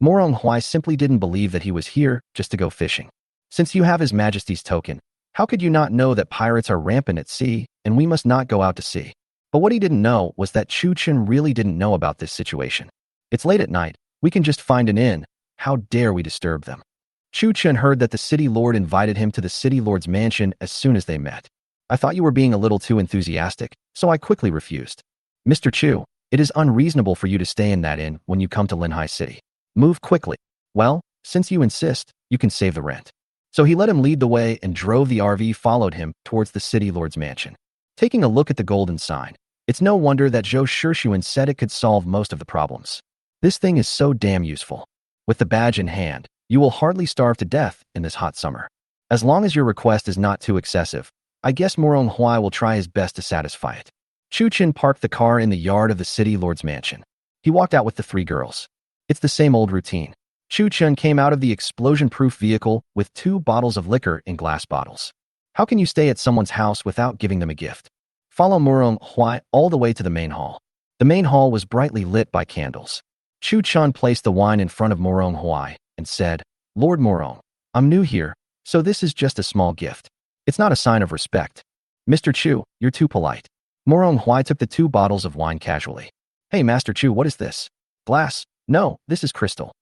Murong Huai simply didn't believe that he was here just to go fishing. Since you have His Majesty's token, how could you not know that pirates are rampant at sea and we must not go out to sea? But what he didn't know was that Chu Chun really didn't know about this situation. It's late at night. We can just find an inn. How dare we disturb them? Chu Chun heard that the City Lord invited him to the City Lord's mansion as soon as they met. I thought you were being a little too enthusiastic, so I quickly refused. Mr. Chu, it is unreasonable for you to stay in that inn when you come to Linhai City. Move quickly. Well, since you insist, you can save the rent. So he let him lead the way and drove the RV followed him towards the City Lord's mansion. Taking a look at the golden sign, it's no wonder that Zhou Shixuan said it could solve most of the problems. This thing is so damn useful. With the badge in hand, you will hardly starve to death in this hot summer. As long as your request is not too excessive, I guess Murong Huai will try his best to satisfy it. Chu Chun parked the car in the yard of the City Lord's mansion. He walked out with the 3 girls. It's the same old routine. Chu Chun came out of the explosion-proof vehicle with 2 bottles of liquor in glass bottles. How can you stay at someone's house without giving them a gift? Follow Murong Huai all the way to the main hall. The main hall was brightly lit by candles. Chu Chun placed the wine in front of Murong Huai and said, Lord Murong, I'm new here, so this is just a small gift. It's not a sign of respect. Mr. Chu, you're too polite. Murong Huai took the 2 bottles of wine casually. Hey, Master Chu, what is this? Glass? No, this is crystal.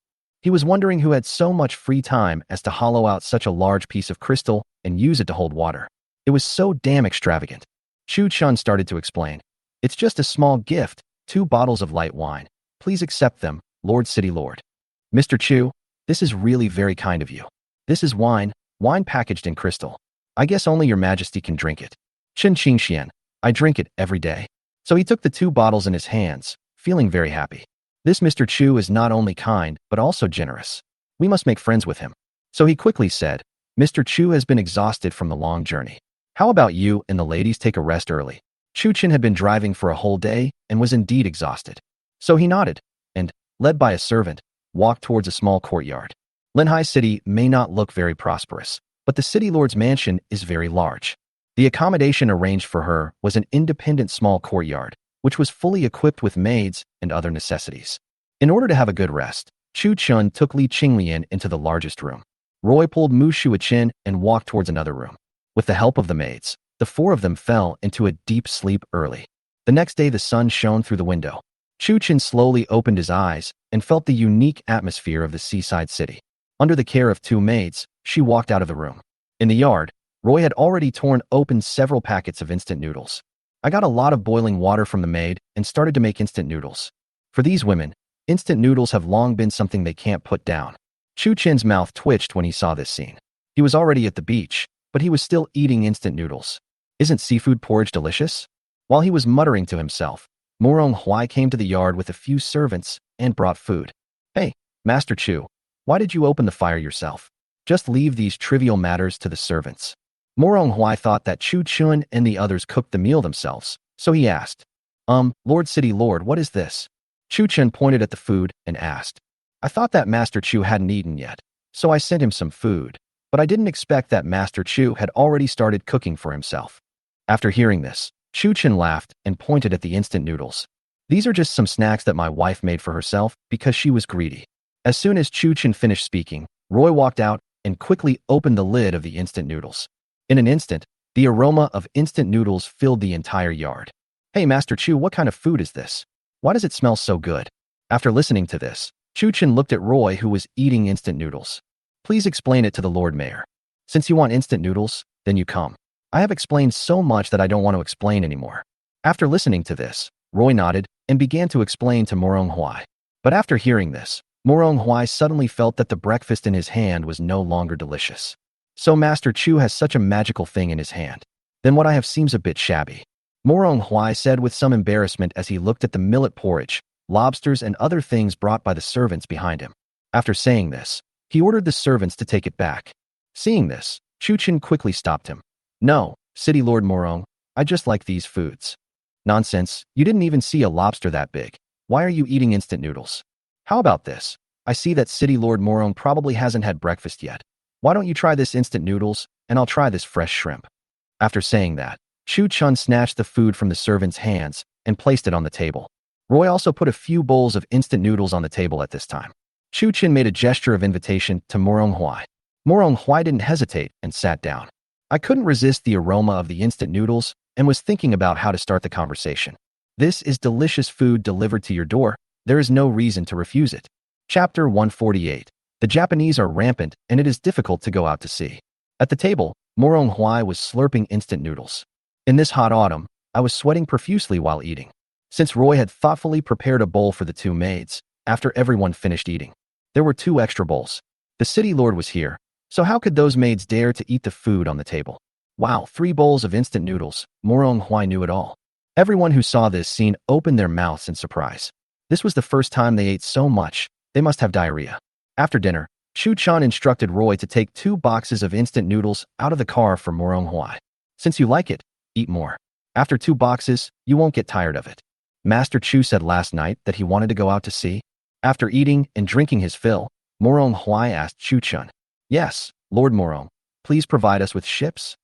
He was wondering who had so much free time as to hollow out such a large piece of crystal and use it to hold water. It was so damn extravagant. Chu Chun started to explain. It's just a small gift, 2 bottles of light wine. Please accept them, Lord City Lord. Mr. Chu, this is really very kind of you. This is wine packaged in crystal. I guess only your majesty can drink it. Chen Qingxian, I drink it every day. So he took the 2 bottles in his hands, feeling very happy. This Mr. Chu is not only kind, but also generous. We must make friends with him. So he quickly said, Mr. Chu has been exhausted from the long journey. How about you and the ladies take a rest early? Chu Chen had been driving for a whole day and was indeed exhausted. So he nodded and, led by a servant, walked towards a small courtyard. Linhai City may not look very prosperous, but the city lord's mansion is very large. The accommodation arranged for her was an independent small courtyard, which was fully equipped with maids and other necessities. In order to have a good rest, Chu Chun took Li Qinglian into the largest room. Roy pulled Mu Shuichin and walked towards another room. With the help of the maids, the 4 of them fell into a deep sleep early. The next day the sun shone through the window. Chu Chen slowly opened his eyes and felt the unique atmosphere of the seaside city. Under the care of 2 maids, she walked out of the room. In the yard, Roy had already torn open several packets of instant noodles. I got a lot of boiling water from the maid and started to make instant noodles. For these women, instant noodles have long been something they can't put down. Chu Chen's mouth twitched when he saw this scene. He was already at the beach, but he was still eating instant noodles. Isn't seafood porridge delicious? While he was muttering to himself, Morong Huai came to the yard with a few servants and brought food. Hey, Master Chu, why did you open the fire yourself? Just leave these trivial matters to the servants. Morong Huai thought that Chu Chun and the others cooked the meal themselves, so he asked, Lord City Lord, what is this? Chu Chun pointed at the food and asked, I thought that Master Chu hadn't eaten yet, so I sent him some food, but I didn't expect that Master Chu had already started cooking for himself. After hearing this, Chu Chun laughed and pointed at the instant noodles. These are just some snacks that my wife made for herself because she was greedy. As soon as Chu Chun finished speaking, Roy walked out and quickly opened the lid of the instant noodles. In an instant, the aroma of instant noodles filled the entire yard. Hey, Master Chu, what kind of food is this? Why does it smell so good? After listening to this, Chu Chun looked at Roy, who was eating instant noodles. Please explain it to the Lord Mayor. Since you want instant noodles, then you come. I have explained so much that I don't want to explain anymore. After listening to this, Roy nodded and began to explain to Morong Huai. But after hearing this, Morong Huai suddenly felt that the breakfast in his hand was no longer delicious. So Master Chu has such a magical thing in his hand. Then what I have seems a bit shabby. Morong Huai said with some embarrassment as he looked at the millet porridge, lobsters and other things brought by the servants behind him. After saying this, he ordered the servants to take it back. Seeing this, Chu Chen quickly stopped him. No, City Lord Morong, I just like these foods. Nonsense, you didn't even see a lobster that big. Why are you eating instant noodles? How about this? I see that City Lord Morong probably hasn't had breakfast yet. Why don't you try this instant noodles, and I'll try this fresh shrimp. After saying that, Chu Chun snatched the food from the servant's hands and placed it on the table. Roy also put a few bowls of instant noodles on the table at this time. Chu Chen made a gesture of invitation to Morong Huai. Morong Huai didn't hesitate and sat down. I couldn't resist the aroma of the instant noodles and was thinking about how to start the conversation. This is delicious food delivered to your door. There is no reason to refuse it. Chapter 148. The Japanese are rampant and it is difficult to go out to sea. At the table, Morong Huai was slurping instant noodles. In this hot autumn, I was sweating profusely while eating. Since Roy had thoughtfully prepared a bowl for the 2 maids, after everyone finished eating, there were 2 extra bowls. The city lord was here, so how could those maids dare to eat the food on the table? Wow, 3 bowls of instant noodles. Morong Huai knew it all. Everyone who saw this scene opened their mouths in surprise. This was the first time they ate so much. They must have diarrhea. After dinner, Chu Chan instructed Roy to take 2 boxes of instant noodles out of the car for Morong Huai. Since you like it, eat more. After 2 boxes, you won't get tired of it. Master Chu said last night that he wanted to go out to sea. After eating and drinking his fill, Morong Huai asked Chu Chun, Yes, Lord Morong, please provide us with ships?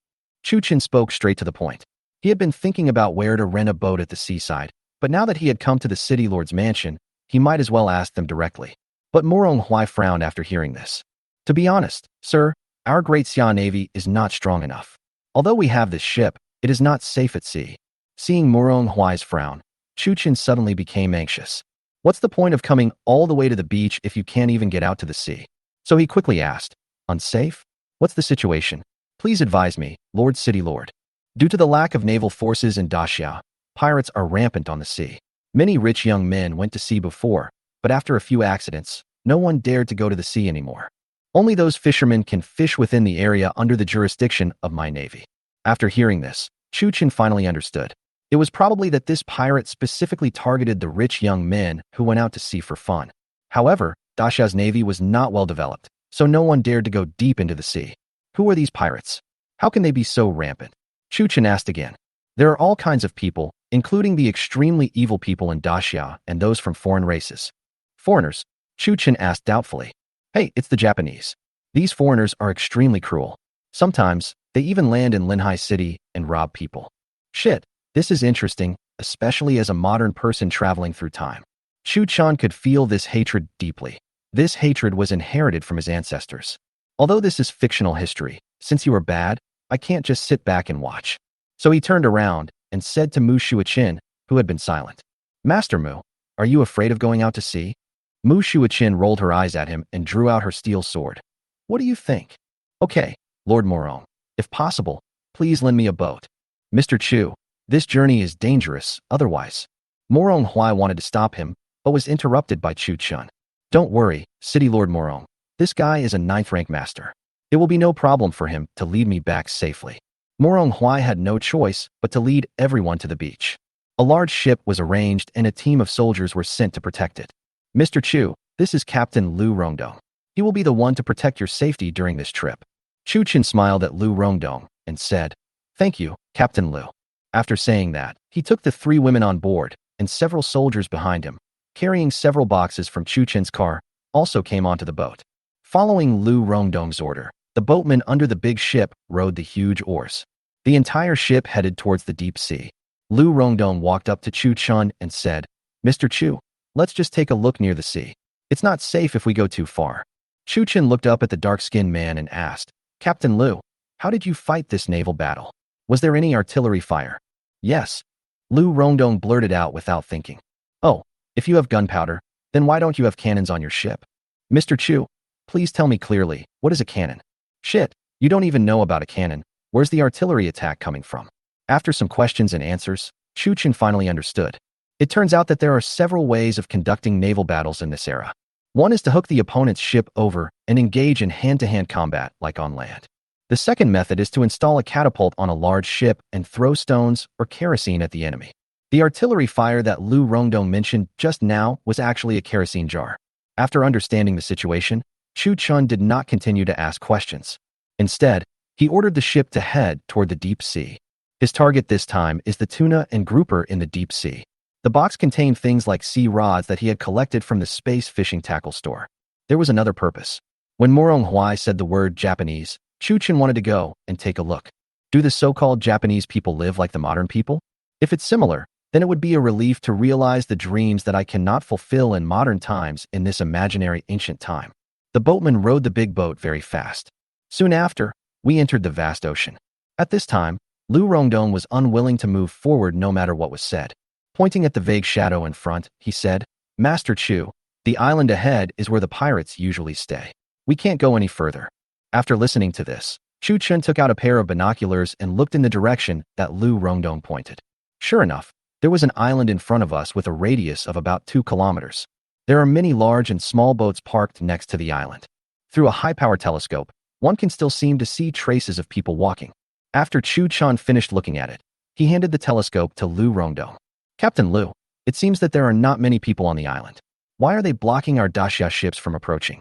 Chu Chun spoke straight to the point. He had been thinking about where to rent a boat at the seaside, but now that he had come to the city lord's mansion, he might as well ask them directly. But Morong Huai frowned after hearing this. To be honest, sir, our Great Xia Navy is not strong enough. Although we have this ship, it is not safe at sea. Seeing Morong Huai's frown, Chu Chen suddenly became anxious. What's the point of coming all the way to the beach if you can't even get out to the sea? So he quickly asked, Unsafe? What's the situation? Please advise me, Lord City Lord. Due to the lack of naval forces in Daxia, pirates are rampant on the sea. Many rich young men went to sea before, but after a few accidents, no one dared to go to the sea anymore. Only those fishermen can fish within the area under the jurisdiction of my navy. After hearing this, Chu Chen finally understood. It was probably that this pirate specifically targeted the rich young men who went out to sea for fun. However, Daxia's navy was not well developed, so no one dared to go deep into the sea. Who are these pirates? How can they be so rampant? Chu Chen asked again. There are all kinds of people, including the extremely evil people in Daxia and those from foreign races. Foreigners? Chu Chen asked doubtfully. Hey, it's the Japanese. These foreigners are extremely cruel. Sometimes, they even land in Linhai City and rob people. Shit, this is interesting, especially as a modern person traveling through time. Chu Chen could feel this hatred deeply. This hatred was inherited from his ancestors. Although this is fictional history, since you are bad, I can't just sit back and watch. So he turned around and said to Mu Shuichin, who had been silent. Master Mu, are you afraid of going out to sea? Mu Shuichin rolled her eyes at him and drew out her steel sword. What do you think? Okay, Lord Morong, if possible, please lend me a boat. Mr. Chu, this journey is dangerous, otherwise. Morong Huai wanted to stop him, but was interrupted by Chu Chen. Don't worry, City Lord Morong. This guy is a 9th rank master. It will be no problem for him to lead me back safely. Morong Huai had no choice but to lead everyone to the beach. A large ship was arranged and a team of soldiers were sent to protect it. Mr. Chu, this is Captain Lu Rongdong. He will be the one to protect your safety during this trip. Chu Chen smiled at Lu Rongdong and said, Thank you, Captain Lu. After saying that, he took the 3 women on board and several soldiers behind him, carrying several boxes from Chu Chen's car, also came onto the boat. Following Lu Rongdong's order, the boatmen under the big ship rowed the huge oars. The entire ship headed towards the deep sea. Lu Rongdong walked up to Chu Chen and said, Mr. Chu, let's just take a look near the sea. It's not safe if we go too far. Chu Chen looked up at the dark-skinned man and asked, Captain Lu, how did you fight this naval battle? Was there any artillery fire? Yes. Lu Rongdong blurted out without thinking. Oh, if you have gunpowder, then why don't you have cannons on your ship? Mr. Chu, please tell me clearly, what is a cannon? Shit, you don't even know about a cannon. Where's the artillery attack coming from? After some questions and answers, Chu Chen finally understood. It turns out that there are several ways of conducting naval battles in this era. One is to hook the opponent's ship over and engage in hand-to-hand combat like on land. The second method is to install a catapult on a large ship and throw stones or kerosene at the enemy. The artillery fire that Lu Rongdong mentioned just now was actually a kerosene jar. After understanding the situation, Chu Chen did not continue to ask questions. Instead, he ordered the ship to head toward the deep sea. His target this time is the tuna and grouper in the deep sea. The box contained things like sea rods that he had collected from the space fishing tackle store. There was another purpose. When Morong Huai said the word Japanese, Chu Chen wanted to go and take a look. Do the so-called Japanese people live like the modern people? If it's similar, then it would be a relief to realize the dreams that I cannot fulfill in modern times in this imaginary ancient time. The boatman rowed the big boat very fast. Soon after, we entered the vast ocean. At this time, Lu Rongdong was unwilling to move forward no matter what was said. Pointing at the vague shadow in front, he said, Master Chu, the island ahead is where the pirates usually stay. We can't go any further. After listening to this, Chu Chen took out a pair of binoculars and looked in the direction that Lu Rongdong pointed. Sure enough, there was an island in front of us with a radius of about 2 kilometers. There are many large and small boats parked next to the island. Through a high-power telescope, one can still seem to see traces of people walking. After Chu Chen finished looking at it, he handed the telescope to Lu Rongdong. Captain Lu, it seems that there are not many people on the island. Why are they blocking our Daxia ships from approaching?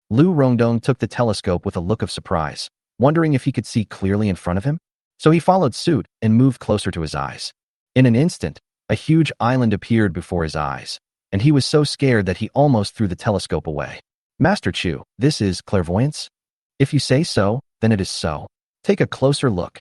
Lu Rongdong took the telescope with a look of surprise, wondering if he could see clearly in front of him. So he followed suit and moved closer to his eyes. In an instant, a huge island appeared before his eyes, and he was so scared that he almost threw the telescope away. Master Chu, this is clairvoyance? If you say so, then it is so. Take a closer look.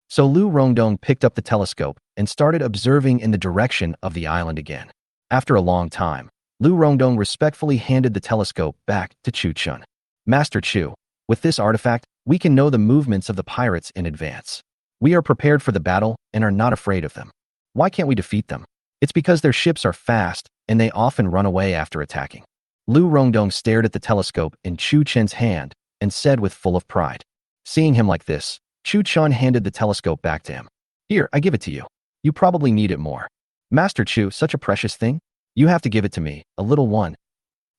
So Lu Rongdong picked up the telescope and started observing in the direction of the island again. After a long time, Lu Rongdong respectfully handed the telescope back to Chu Chen. Master Chu, with this artifact, we can know the movements of the pirates in advance. We are prepared for the battle and are not afraid of them. Why can't we defeat them? It's because their ships are fast and they often run away after attacking. Lu Rongdong stared at the telescope in Chu Chen's hand and said with full of pride. Seeing him like this, Chu Chen handed the telescope back to him. Here, I give it to you. You probably need it more. Master Chu, such a precious thing? You have to give it to me, a little one.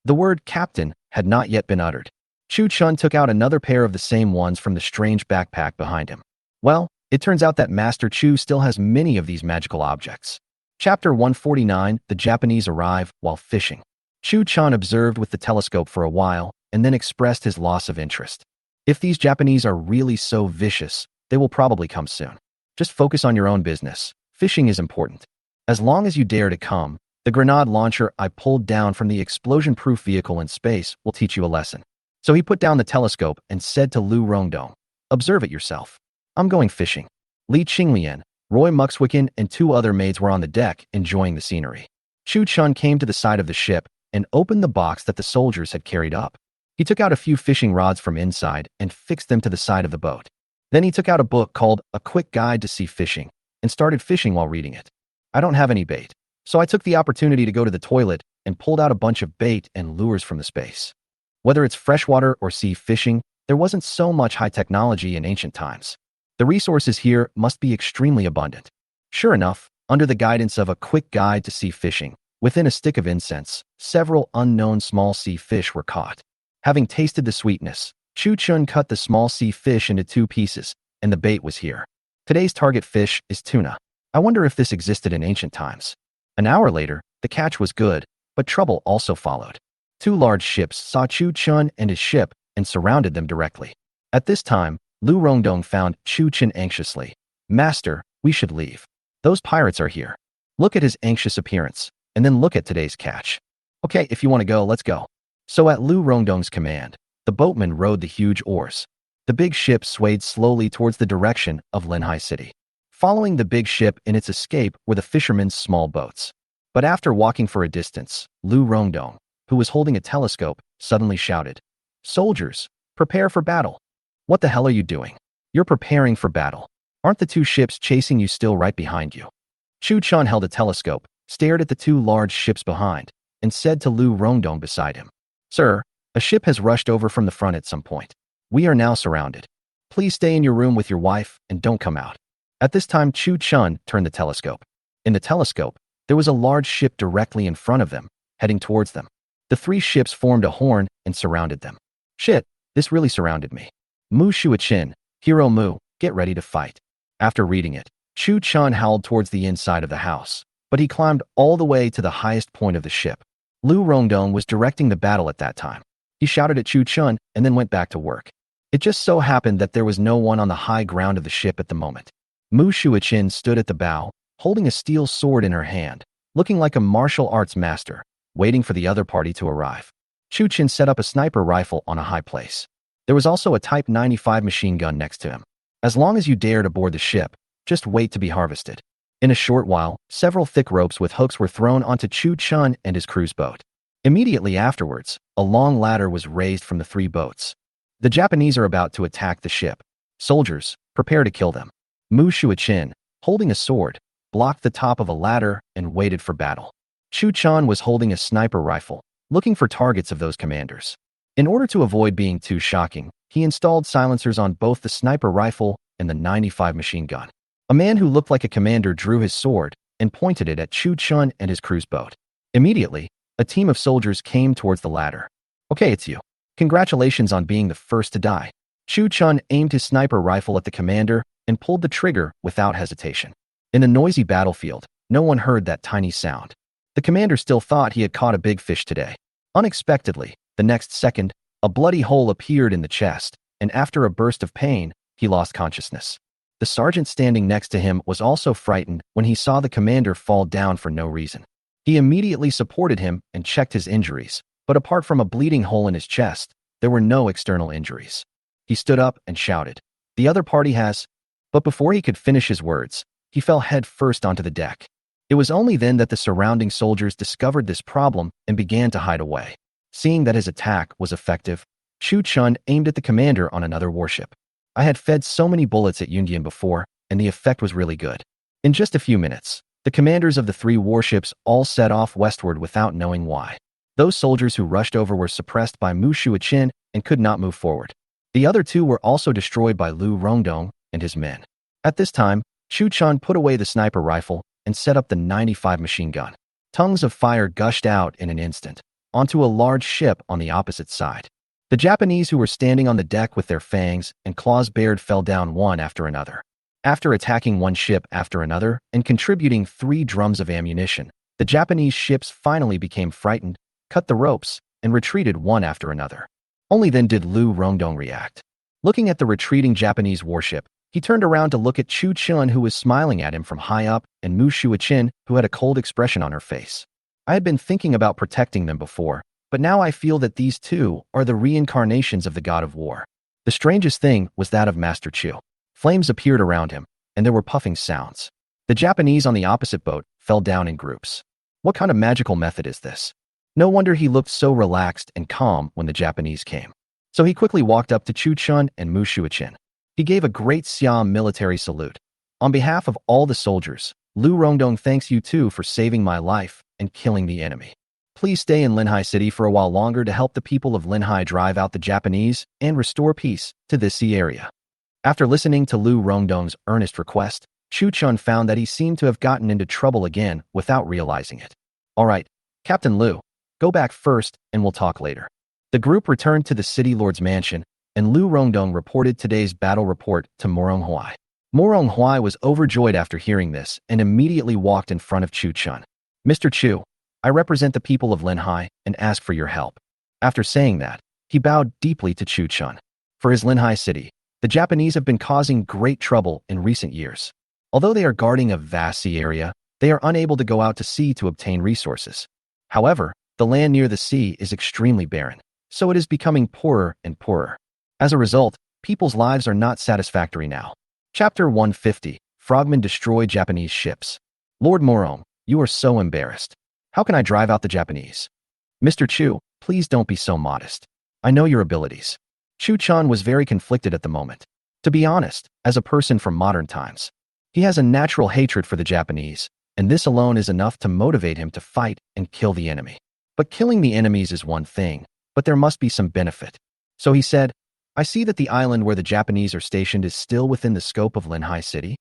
The word captain had not yet been uttered. Chu Chun took out another pair of the same ones from the strange backpack behind him. Well, it turns out that Master Chu still has many of these magical objects. Chapter 149, The Japanese Arrive While Fishing. Chu Chun observed with the telescope for a while and then expressed his loss of interest. If these Japanese are really so vicious, they will probably come soon. Just focus on your own business. Fishing is important. As long as you dare to come, the grenade launcher I pulled down from the explosion-proof vehicle in space will teach you a lesson. So he put down the telescope and said to Lu Rongdong, observe it yourself. I'm going fishing. Li Qinglian, Roy Muxwicken, and 2 other maids were on the deck enjoying the scenery. Chu Chun came to the side of the ship and opened the box that the soldiers had carried up. He took out a few fishing rods from inside and fixed them to the side of the boat. Then he took out a book called A Quick Guide to Sea Fishing and started fishing while reading it. I don't have any bait, so I took the opportunity to go to the toilet and pulled out a bunch of bait and lures from the space. Whether it's freshwater or sea fishing, there wasn't so much high technology in ancient times. The resources here must be extremely abundant. Sure enough, under the guidance of A Quick Guide to Sea Fishing, within a stick of incense, several unknown small sea fish were caught. Having tasted the sweetness, Chu Chun cut the small sea fish into 2 pieces, and the bait was here. Today's target fish is tuna. I wonder if this existed in ancient times. An hour later, the catch was good, but trouble also followed. 2 large ships saw Chu Chun and his ship and surrounded them directly. At this time, Lu Rongdong found Chu Chun anxiously. Master, we should leave. Those pirates are here. Look at his anxious appearance, and then look at today's catch. Okay, if you want to go, let's go. So at Lu Rongdong's command, the boatmen rowed the huge oars. The big ship swayed slowly towards the direction of Linhai City. Following the big ship in its escape were the fishermen's small boats. But after walking for a distance, Lu Rongdong, who was holding a telescope, suddenly shouted, soldiers, prepare for battle. What the hell are you doing? You're preparing for battle. Aren't the 2 ships chasing you still right behind you? Chu Chun held a telescope, stared at the 2 large ships behind, and said to Lu Rongdong beside him, Sir, a ship has rushed over from the front at some point. We are now surrounded. Please stay in your room with your wife and don't come out. At this time, Chu Chun turned the telescope. In the telescope, there was a large ship directly in front of them, heading towards them. The 3 ships formed a horn and surrounded them. Shit, this really surrounded me. Mu Shuichin, Hero Mu, get ready to fight. After reading it, Chu Chun howled towards the inside of the house, but he climbed all the way to the highest point of the ship. Lu Rongdong was directing the battle at that time. He shouted at Chu Chun and then went back to work. It just so happened that there was no one on the high ground of the ship at the moment. Mu Shuichin stood at the bow, holding a steel sword in her hand, looking like a martial arts master, waiting for the other party to arrive. Chu Chun set up a sniper rifle on a high place. There was also a Type 95 machine gun next to him. As long as you dare to board the ship, just wait to be harvested. In a short while, several thick ropes with hooks were thrown onto Chu Chun and his crew's boat. Immediately afterwards, a long ladder was raised from the 3 boats. The Japanese are about to attack the ship. Soldiers, prepare to kill them. Mu Shuichin, holding a sword, blocked the top of a ladder and waited for battle. Chu Chun was holding a sniper rifle, looking for targets of those commanders. In order to avoid being too shocking, he installed silencers on both the sniper rifle and the 95 machine gun. A man who looked like a commander drew his sword and pointed it at Chu Chun and his crew's boat. Immediately, a team of soldiers came towards the ladder. Okay, it's you. Congratulations on being the first to die. Chu Chun aimed his sniper rifle at the commander and pulled the trigger without hesitation. In the noisy battlefield, no one heard that tiny sound. The commander still thought he had caught a big fish today. Unexpectedly, the next second, a bloody hole appeared in the chest, and after a burst of pain, he lost consciousness. The sergeant standing next to him was also frightened when he saw the commander fall down for no reason. He immediately supported him and checked his injuries, but apart from a bleeding hole in his chest, there were no external injuries. He stood up and shouted, "The other party has..." But before he could finish his words, he fell head first onto the deck. It was only then that the surrounding soldiers discovered this problem and began to hide away. Seeing that his attack was effective, Chu Chun aimed at the commander on another warship. I had fed so many bullets at Yundian before, and the effect was really good. In just a few minutes, the commanders of the 3 warships all set off westward without knowing why. Those soldiers who rushed over were suppressed by Mu Shuichin and could not move forward. The other 2 were also destroyed by Lu Rongdong and his men. At this time, Chu-chun put away the sniper rifle and set up the 95 machine gun. Tongues of fire gushed out in an instant, onto a large ship on the opposite side. The Japanese who were standing on the deck with their fangs and claws bared fell down one after another. After attacking one ship after another and contributing 3 drums of ammunition, the Japanese ships finally became frightened, cut the ropes, and retreated one after another. Only then did Lu Rongdong react. Looking at the retreating Japanese warship, he turned around to look at Chu-chun, who was smiling at him from high up, and Mu Shuichin, who had a cold expression on her face. I had been thinking about protecting them before, but now I feel that these two are the reincarnations of the god of war. The strangest thing was that of Master Chu. Flames appeared around him, and there were puffing sounds. The Japanese on the opposite boat fell down in groups. What kind of magical method is this? No wonder he looked so relaxed and calm when the Japanese came. So he quickly walked up to Chu-chun and Mu Shuichin. He gave a great Siam military salute. On behalf of all the soldiers, Lu Rongdong thanks you too for saving my life and killing the enemy. Please stay in Linhai City for a while longer to help the people of Linhai drive out the Japanese and restore peace to this sea area. After listening to Lu Rongdong's earnest request, Chu-chun found that he seemed to have gotten into trouble again without realizing it. All right, Captain Lu, go back first and we'll talk later. The group returned to the city lord's mansion, and Lu Rongdong reported today's battle report to Morong Huai. Morong Huai was overjoyed after hearing this and immediately walked in front of Chu-chun. Mr. Chu, I represent the people of Linhai and ask for your help. After saying that, he bowed deeply to Chu-chun. For his Linhai city, the Japanese have been causing great trouble in recent years. Although they are guarding a vast sea area, they are unable to go out to sea to obtain resources. However, the land near the sea is extremely barren, so it is becoming poorer and poorer. As a result, people's lives are not satisfactory now. Chapter 150, Frogmen Destroy Japanese Ships. Lord Morong, you are so embarrassed. How can I drive out the Japanese? Mr. Chu, please don't be so modest. I know your abilities. Chu-chun was very conflicted at the moment. To be honest, as a person from modern times, he has a natural hatred for the Japanese, and this alone is enough to motivate him to fight and kill the enemy. But killing the enemies is one thing, but there must be some benefit. So he said, I see that the island where the Japanese are stationed is still within the scope of Linhai City.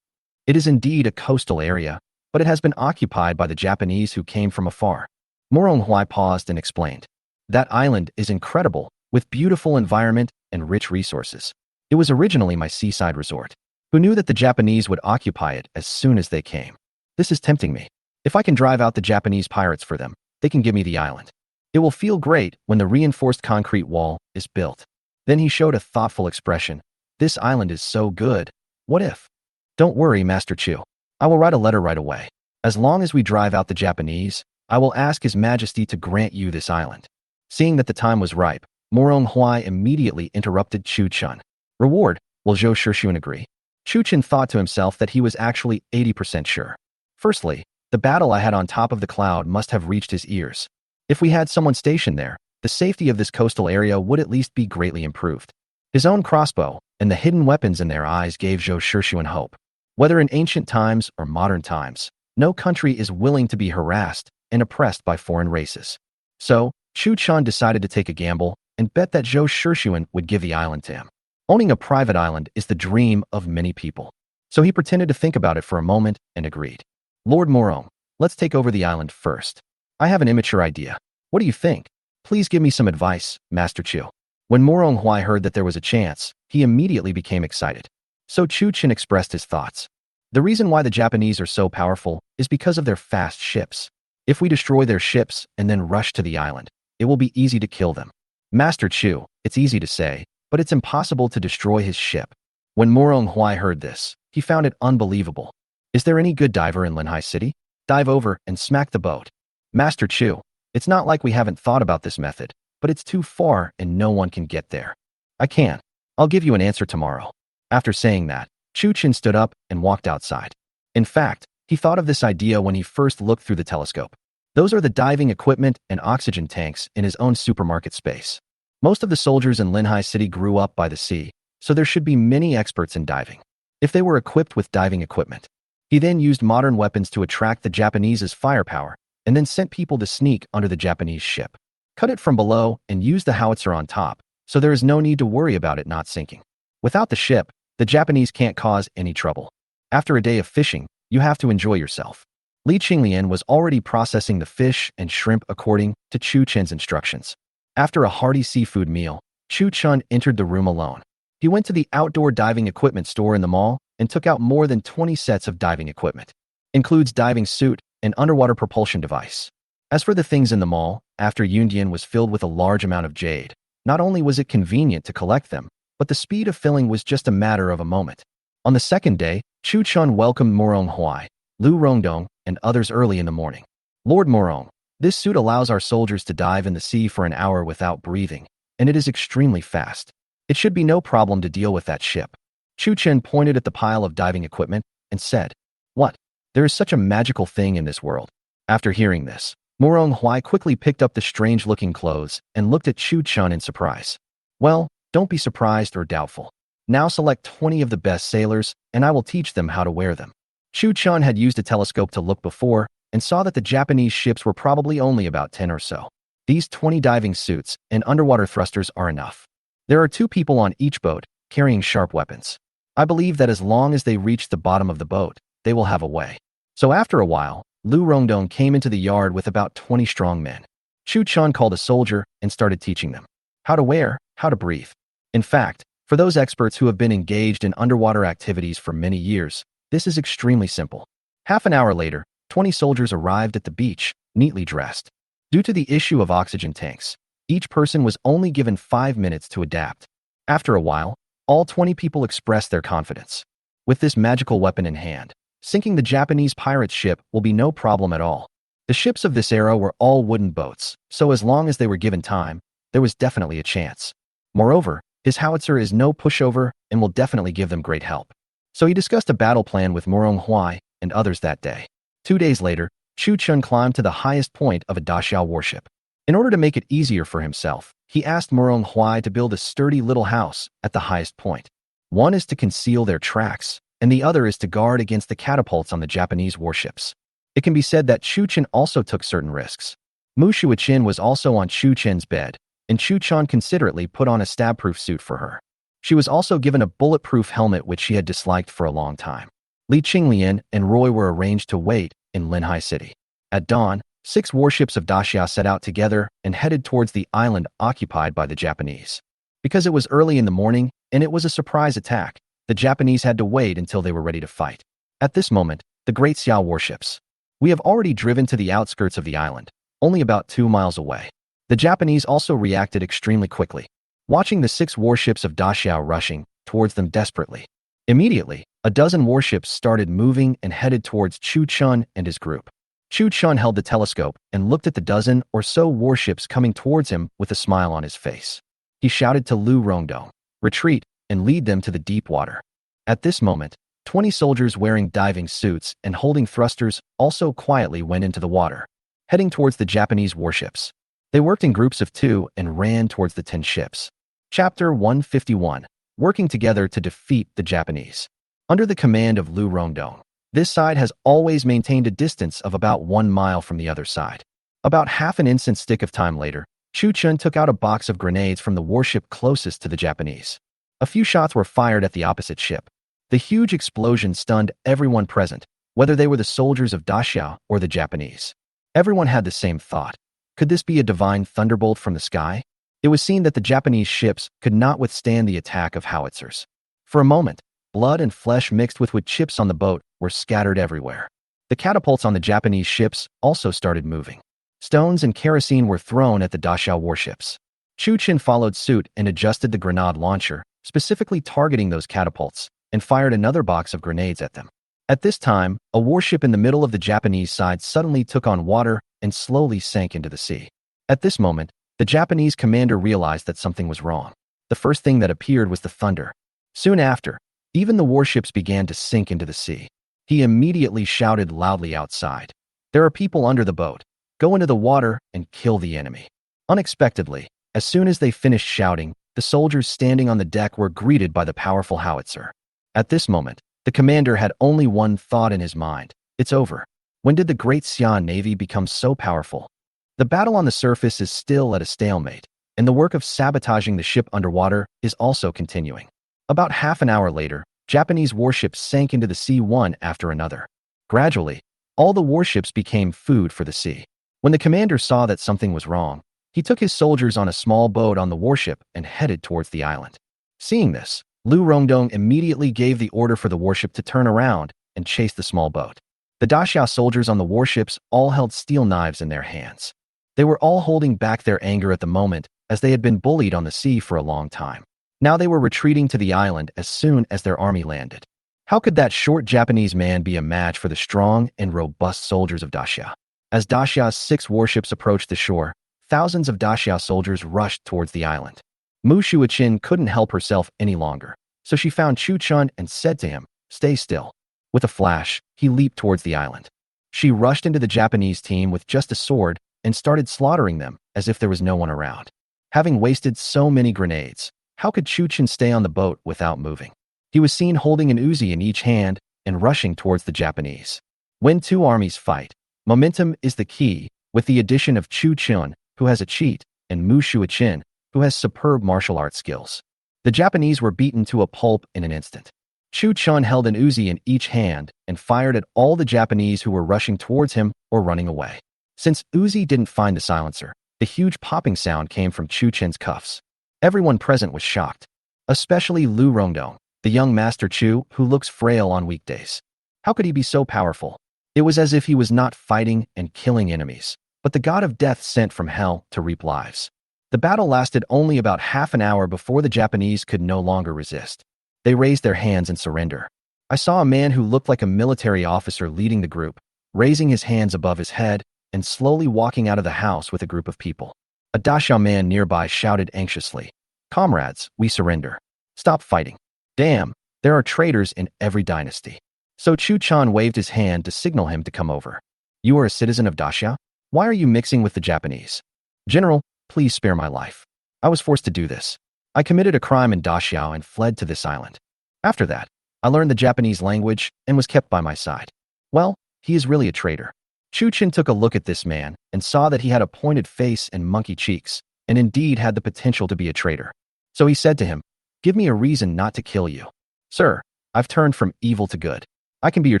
It is indeed a coastal area, but it has been occupied by the Japanese who came from afar. Morong Huai paused and explained. That island is incredible, with beautiful environment and rich resources. It was originally my seaside resort. Who knew that the Japanese would occupy it as soon as they came? This is tempting me. If I can drive out the Japanese pirates for them, they can give me the island. It will feel great when the reinforced concrete wall is built. Then he showed a thoughtful expression. This island is so good. What if? Don't worry, Master Chu. I will write a letter right away. As long as we drive out the Japanese, I will ask His Majesty to grant you this island. Seeing that the time was ripe, Morong Huai immediately interrupted Chu-chun. Reward, will Zhou Shishun agree? Chu-chun thought to himself that he was actually 80% sure. Firstly, the battle I had on top of the cloud must have reached his ears. If we had someone stationed there, the safety of this coastal area would at least be greatly improved. His own crossbow and the hidden weapons in their eyes gave Zhou Shishun hope. Whether in ancient times or modern times, no country is willing to be harassed and oppressed by foreign races. So, Chu-chun decided to take a gamble and bet that Zhou Shishun would give the island to him. Owning a private island is the dream of many people. So he pretended to think about it for a moment and agreed. Lord Morong, let's take over the island first. I have an immature idea. What do you think? Please give me some advice, Master Chu. When Morong Huai heard that there was a chance, he immediately became excited. So Chu-chun expressed his thoughts. The reason why the Japanese are so powerful is because of their fast ships. If we destroy their ships and then rush to the island, it will be easy to kill them. Master Chu, it's easy to say, but it's impossible to destroy his ship. When Morong Huai heard this, he found it unbelievable. Is there any good diver in Linhai City? Dive over and smack the boat. Master Chu, it's not like we haven't thought about this method, but it's too far and no one can get there. I can. I'll give you an answer tomorrow. After saying that, Chu-chun stood up and walked outside. In fact, he thought of this idea when he first looked through the telescope. Those are the diving equipment and oxygen tanks in his own supermarket space. Most of the soldiers in Linhai City grew up by the sea, so there should be many experts in diving. If they were equipped with diving equipment, he then used modern weapons to attract the Japanese's firepower and then sent people to sneak under the Japanese ship. Cut it from below and use the howitzer on top, so there is no need to worry about it not sinking. Without the ship, the Japanese can't cause any trouble. After a day of fishing, you have to enjoy yourself. Li Qinglian was already processing the fish and shrimp according to Chu Chen's instructions. After a hearty seafood meal, Chu Chen entered the room alone. He went to the outdoor diving equipment store in the mall and took out more than 20 sets of diving equipment. Includes diving suit and underwater propulsion device. As for the things in the mall, after Yundian was filled with a large amount of jade, not only was it convenient to collect them, but the speed of filling was just a matter of a moment. On the second day, Chu Chun welcomed Morong Huai, Lu Rongdong, and others early in the morning. Lord Morong, this suit allows our soldiers to dive in the sea for an hour without breathing, and it is extremely fast. It should be no problem to deal with that ship. Chu Chen pointed at the pile of diving equipment and said, "What? There is such a magical thing in this world." After hearing this, Morong Huai quickly picked up the strange-looking clothes and looked at Chu Chun in surprise. "Well, don't be surprised or doubtful. Now select 20 of the best sailors, and I will teach them how to wear them." Chu Chun had used a telescope to look before and saw that the Japanese ships were probably only about 10 or so. These 20 diving suits and underwater thrusters are enough. There are 2 people on each boat, carrying sharp weapons. I believe that as long as they reach the bottom of the boat, they will have a way. So after a while, Lu Rongdong came into the yard with about 20 strong men. Chu Chun called a soldier and started teaching them how to wear, how to breathe. In fact, for those experts who have been engaged in underwater activities for many years, this is extremely simple. Half an hour later, 20 soldiers arrived at the beach, neatly dressed. Due to the issue of oxygen tanks, each person was only given 5 minutes to adapt. After a while, all 20 people expressed their confidence. With this magical weapon in hand, sinking the Japanese pirate ship will be no problem at all. The ships of this era were all wooden boats, so as long as they were given time, there was definitely a chance. Moreover, his howitzer is no pushover and will definitely give them great help. So he discussed a battle plan with Morong Huai and others that day. 2 days later, Chu Chun climbed to the highest point of a Daxiao warship. In order to make it easier for himself, he asked Morong Huai to build a sturdy little house at the highest point. One is to conceal their tracks, and the other is to guard against the catapults on the Japanese warships. It can be said that Chu Chen also took certain risks. Mu Shuichin was also on Chu Chen's bed, and Chu Chan considerately put on a stab-proof suit for her. She was also given a bulletproof helmet which she had disliked for a long time. Li Qinglian and Roy were arranged to wait in Linhai City. At dawn, 6 warships of Daxia set out together and headed towards the island occupied by the Japanese. Because it was early in the morning and it was a surprise attack, the Japanese had to wait until they were ready to fight. At this moment, the Great Xiao warships. We have already driven to the outskirts of the island, only about 2 miles away. The Japanese also reacted extremely quickly, watching the 6 warships of Daxiao rushing towards them desperately. Immediately, a dozen warships started moving and headed towards Chu Chun and his group. Chu Chun held the telescope and looked at the dozen or so warships coming towards him with a smile on his face. He shouted to Lu Rongdong, "Retreat and lead them to the deep water." At this moment, 20 soldiers wearing diving suits and holding thrusters also quietly went into the water, heading towards the Japanese warships. They worked in groups of 2 and ran towards the 10 ships. Chapter 151. Working together to defeat the Japanese. Under the command of Lu Rongdong, this side has always maintained a distance of about 1 mile from the other side. About half an instant stick of time later, Chu Chun took out a box of grenades from the warship closest to the Japanese. A few shots were fired at the opposite ship. The huge explosion stunned everyone present, whether they were the soldiers of Daxia or the Japanese. Everyone had the same thought. Could this be a divine thunderbolt from the sky? It was seen that the Japanese ships could not withstand the attack of howitzers. For a moment, blood and flesh mixed with wood chips on the boat were scattered everywhere. The catapults on the Japanese ships also started moving. Stones and kerosene were thrown at the Daxiao warships. Chu Chen followed suit and adjusted the grenade launcher, specifically targeting those catapults, and fired another box of grenades at them. At this time, a warship in the middle of the Japanese side suddenly took on water and slowly sank into the sea. At this moment, the Japanese commander realized that something was wrong. The first thing that appeared was the thunder. Soon after, even the warships began to sink into the sea. He immediately shouted loudly outside, "There are people under the boat. Go into the water and kill the enemy." Unexpectedly, as soon as they finished shouting, the soldiers standing on the deck were greeted by the powerful howitzer. At this moment, the commander had only one thought in his mind: it's over. When did the Great Xian Navy become so powerful? The battle on the surface is still at a stalemate, and the work of sabotaging the ship underwater is also continuing. About half an hour later, Japanese warships sank into the sea one after another. Gradually, all the warships became food for the sea. When the commander saw that something was wrong, he took his soldiers on a small boat on the warship and headed towards the island. Seeing this, Lu Rongdong immediately gave the order for the warship to turn around and chase the small boat. The Daxia soldiers on the warships all held steel knives in their hands. They were all holding back their anger at the moment, as they had been bullied on the sea for a long time. Now they were retreating to the island as soon as their army landed. How could that short Japanese man be a match for the strong and robust soldiers of Daxia? As Daxia's 6 warships approached the shore, thousands of Daxia soldiers rushed towards the island. Mu Shuichin couldn't help herself any longer, so she found Chu Chun and said to him, "Stay still." With a flash, he leaped towards the island. She rushed into the Japanese team with just a sword and started slaughtering them as if there was no one around. Having wasted so many grenades, how could Chu Chun stay on the boat without moving? He was seen holding an Uzi in each hand and rushing towards the Japanese. When two armies fight, momentum is the key, with the addition of Chu Chun, who has a cheat, and Mu Shuichin, who has superb martial arts skills. The Japanese were beaten to a pulp in an instant. Chu Chun held an Uzi in each hand and fired at all the Japanese who were rushing towards him or running away. Since Uzi didn't find the silencer, the huge popping sound came from Chu Chin's cuffs. Everyone present was shocked, especially Lu Rongdong, the young Master Chu who looks frail on weekdays. How could he be so powerful? It was as if he was not fighting and killing enemies, but the god of death sent from hell to reap lives. The battle lasted only about half an hour before the Japanese could no longer resist. They raised their hands in surrender. I saw a man who looked like a military officer leading the group, raising his hands above his head and slowly walking out of the house with a group of people. A Daxia man nearby shouted anxiously, "Comrades, we surrender. Stop fighting. Damn, there are traitors in every dynasty." So Chu Chun waved his hand to signal him to come over. "You are a citizen of Daxia? Why are you mixing with the Japanese?" "General, please spare my life. I was forced to do this. I committed a crime in Daxia and fled to this island. After that, I learned the Japanese language and was kept by my side." Well, he is really a traitor. Chu Chun took a look at this man and saw that he had a pointed face and monkey cheeks, and indeed had the potential to be a traitor. So he said to him, "Give me a reason not to kill you." "Sir, I've turned from evil to good. I can be your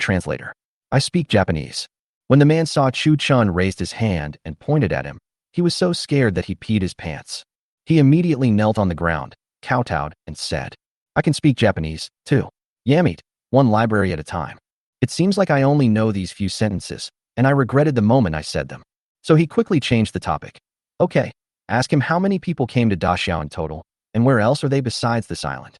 translator. I speak Japanese." When the man saw Chu Chun raised his hand and pointed at him, he was so scared that he peed his pants. He immediately knelt on the ground, kowtowed, and said, "I can speak Japanese, too. Yamit, one library at a time. It seems like I only know these few sentences, and I regretted the moment I said them." So he quickly changed the topic. "Okay, ask him how many people came to Daxiao in total, and where else are they besides this island?"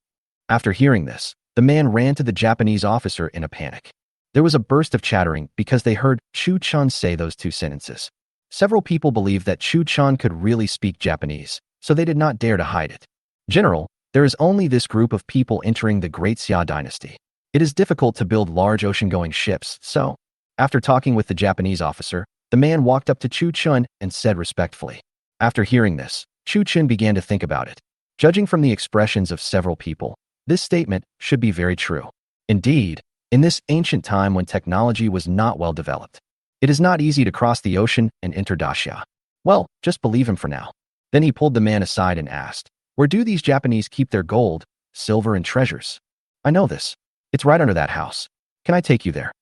After hearing this, the man ran to the Japanese officer in a panic. There was a burst of chattering because they heard Chu Chun say those 2 sentences. Several people believed that Chu Chun could really speak Japanese, so they did not dare to hide it. "General, there is only this group of people entering the Great Xia dynasty. It is difficult to build large ocean-going ships, so..." After talking with the Japanese officer, the man walked up to Chu Chun and said respectfully. After hearing this, Chu Chun began to think about it. Judging from the expressions of several people, this statement should be very true. Indeed, in this ancient time when technology was not well developed, it is not easy to cross the ocean and enter Daxia. Well, just believe him for now. Then he pulled the man aside and asked, "Where do these Japanese keep their gold, silver, and treasures?" "I know this. It's right under that house. Can I take you there?"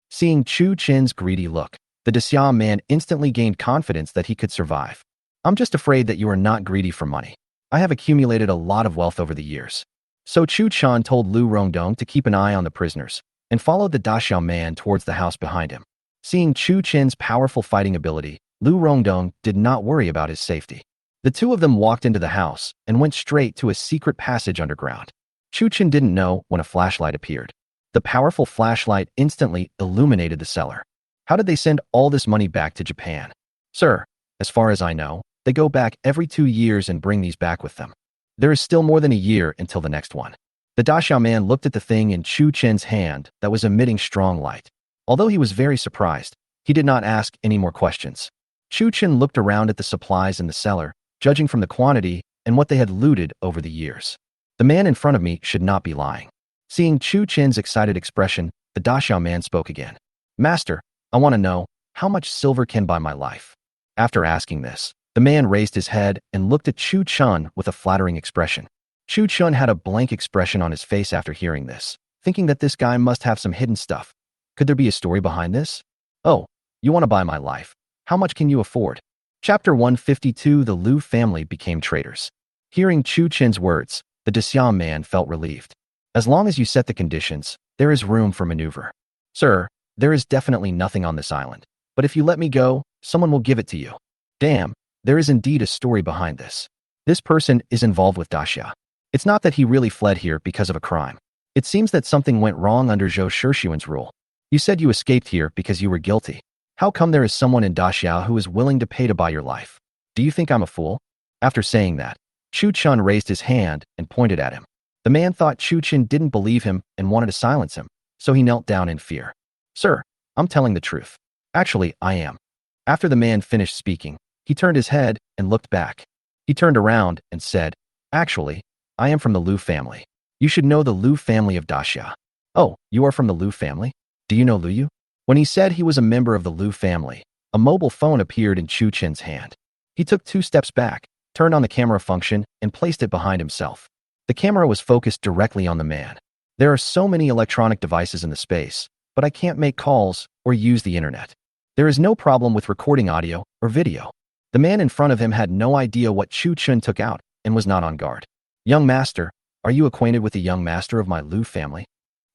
Seeing Chu Chin's greedy look, the Daxia man instantly gained confidence that he could survive. "I'm just afraid that you are not greedy for money. I have accumulated a lot of wealth over the years." So Chu Chun told Lu Rongdong to keep an eye on the prisoners and followed the Daxia man towards the house behind him. Seeing Chu Chin's powerful fighting ability, Lu Rongdong did not worry about his safety. The 2 of them walked into the house and went straight to a secret passage underground. Chu Chun didn't know when a flashlight appeared. The powerful flashlight instantly illuminated the cellar. How did they send all this money back to Japan? "Sir, as far as I know, they go back every 2 years and bring these back with them. There is still more than a year until the next one." The Daxia man looked at the thing in Chu Chin's hand that was emitting strong light. Although he was very surprised, he did not ask any more questions. Chu Chin looked around at the supplies in the cellar, judging from the quantity and what they had looted over the years. The man in front of me should not be lying. Seeing Chu Chin's excited expression, the Daxia man spoke again. "Master, I want to know, how much silver can buy my life?" After asking this, the man raised his head and looked at Chu Chun with a flattering expression. Chu Chun had a blank expression on his face after hearing this, thinking that this guy must have some hidden stuff. Could there be a story behind this? Oh, you want to buy my life. How much can you afford? Chapter 152. The Liu family became traitors. Hearing Chu Chen's words, the Daxiang man felt relieved. As long as you set the conditions, there is room for maneuver. Sir, there is definitely nothing on this island. But if you let me go, someone will give it to you. Damn, there is indeed a story behind this. This person is involved with Daxia. It's not that he really fled here because of a crime. It seems that something went wrong under Zhou Shixuan's rule. You said you escaped here because you were guilty. How come there is someone in Daxia who is willing to pay to buy your life? Do you think I'm a fool? After saying that, Chu Chun raised his hand and pointed at him. The man thought Chu Chen didn't believe him and wanted to silence him, so he knelt down in fear. Sir, I'm telling the truth. Actually, I am. After the man finished speaking, he turned his head and looked back. He turned around and said, Actually, I am from the Liu family. You should know the Liu family of Daxia. Oh, you are from the Liu family? Do you know Liu? When he said he was a member of the Liu family, a mobile phone appeared in Chu Chen's hand. He took 2 steps back, turned on the camera function, and placed it behind himself. The camera was focused directly on the man. There are so many electronic devices in the space, but I can't make calls or use the internet. There is no problem with recording audio or video. The man in front of him had no idea what Chu Chen took out and was not on guard. Young master, are you acquainted with the young master of my Liu family?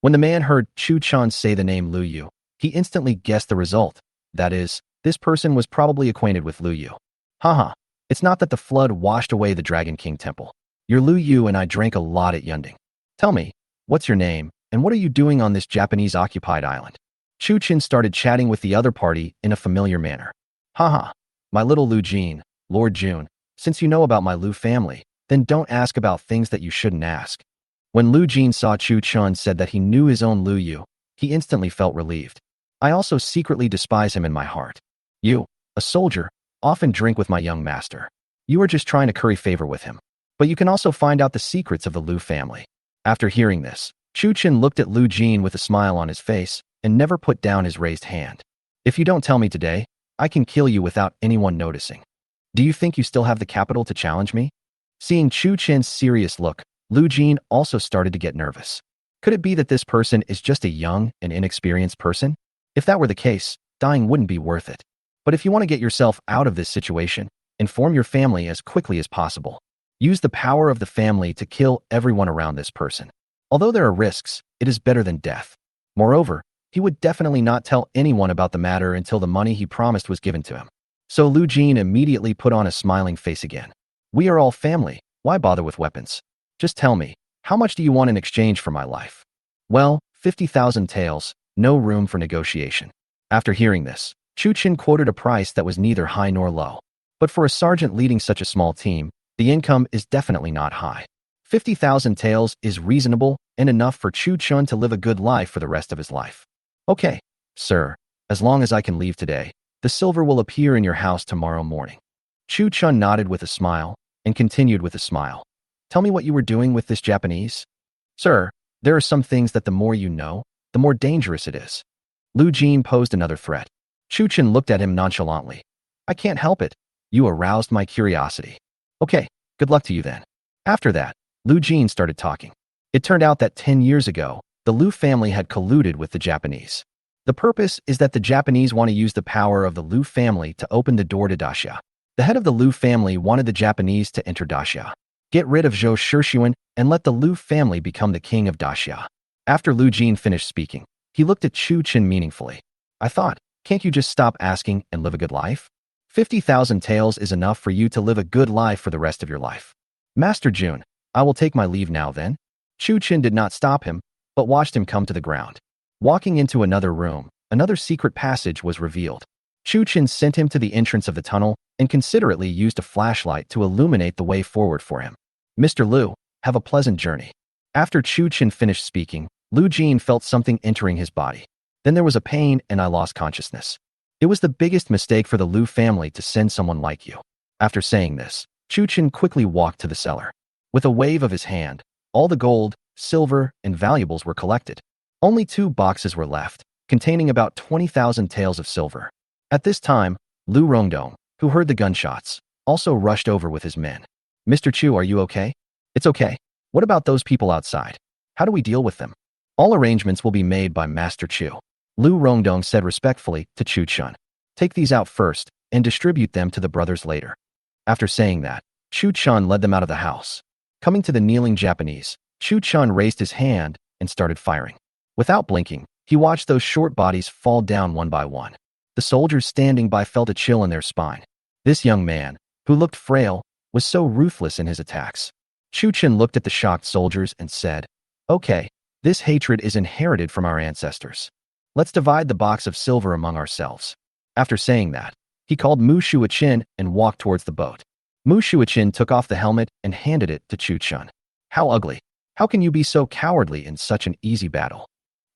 When the man heard Chu Chen say the name Liu Yu, he instantly guessed the result. That is, this person was probably acquainted with Liu Yu. Haha, it's not that the flood washed away the Dragon King temple. You're Liu Yu and I drank a lot at Yunding. Tell me, what's your name, and what are you doing on this Japanese-occupied island? Chu Chen started chatting with the other party in a familiar manner. Haha, my little Liu Jin, Lord Jun, since you know about my Liu family, then don't ask about things that you shouldn't ask. When Liu Jin saw Chu Chen said that he knew his own Liu Yu, he instantly felt relieved. I also secretly despise him in my heart. You, a soldier, often drink with my young master. You are just trying to curry favor with him. But you can also find out the secrets of the Liu family. After hearing this, Chu Chen looked at Liu Jin with a smile on his face and never put down his raised hand. If you don't tell me today, I can kill you without anyone noticing. Do you think you still have the capital to challenge me? Seeing Chu Chen's serious look, Liu Jin also started to get nervous. Could it be that this person is just a young and inexperienced person? If that were the case, dying wouldn't be worth it. But if you want to get yourself out of this situation, inform your family as quickly as possible. Use the power of the family to kill everyone around this person. Although there are risks, it is better than death. Moreover, he would definitely not tell anyone about the matter until the money he promised was given to him. So Liu Jin immediately put on a smiling face again. We are all family, why bother with weapons? Just tell me, how much do you want in exchange for my life? Well, 50,000 taels, no room for negotiation. After hearing this, Chu Chen quoted a price that was neither high nor low. But for a sergeant leading such a small team, the income is definitely not high. 50,000 taels is reasonable and enough for Chu Chen to live a good life for the rest of his life. Okay, sir, as long as I can leave today, the silver will appear in your house tomorrow morning. Chu Chen nodded with a smile and continued with a smile. Tell me what you were doing with this Japanese? Sir, there are some things that the more you know, the more dangerous it is. Liu Jin posed another threat. Chu Chen looked at him nonchalantly. I can't help it. You aroused my curiosity. Okay, good luck to you then. After that, Liu Jin started talking. It turned out that 10 years ago, the Liu family had colluded with the Japanese. The purpose is that the Japanese want to use the power of the Liu family to open the door to Daxia. The head of the Liu family wanted the Japanese to enter Daxia, get rid of Zhou Shixuan, and let the Liu family become the king of Daxia. After Liu Jin finished speaking, he looked at Chu Chen meaningfully. I thought, can't you just stop asking and live a good life? 50,000 taels is enough for you to live a good life for the rest of your life. Master Jun, I will take my leave now then. Chu Chen did not stop him, but watched him come to the ground. Walking into another room, another secret passage was revealed. Chu Chen sent him to the entrance of the tunnel and considerately used a flashlight to illuminate the way forward for him. Mr. Liu, have a pleasant journey. After Chu Chen finished speaking, Liu Jin felt something entering his body. Then there was a pain and I lost consciousness. It was the biggest mistake for the Liu family to send someone like you. After saying this, Chu Chen quickly walked to the cellar. With a wave of his hand, all the gold, silver, and valuables were collected. Only 2 boxes were left, containing about 20,000 taels of silver. At this time, Liu Rongdong, who heard the gunshots, also rushed over with his men. Mr. Chu, are you okay? It's okay. What about those people outside? How do we deal with them? All arrangements will be made by Master Chu. Lu Rongdong said respectfully to Chu Chun. Take these out first and distribute them to the brothers later. After saying that, Chu Chun led them out of the house. Coming to the kneeling Japanese, Chu Chun raised his hand and started firing. Without blinking, he watched those short bodies fall down one by one. The soldiers standing by felt a chill in their spine. This young man, who looked frail, was so ruthless in his attacks. Chu Chun looked at the shocked soldiers and said, "Okay, this hatred is inherited from our ancestors. Let's divide the box of silver among ourselves." After saying that, he called Mu Shuachin and walked towards the boat. Mu Shuachin took off the helmet and handed it to Chu Chun. "How ugly. How can you be so cowardly in such an easy battle?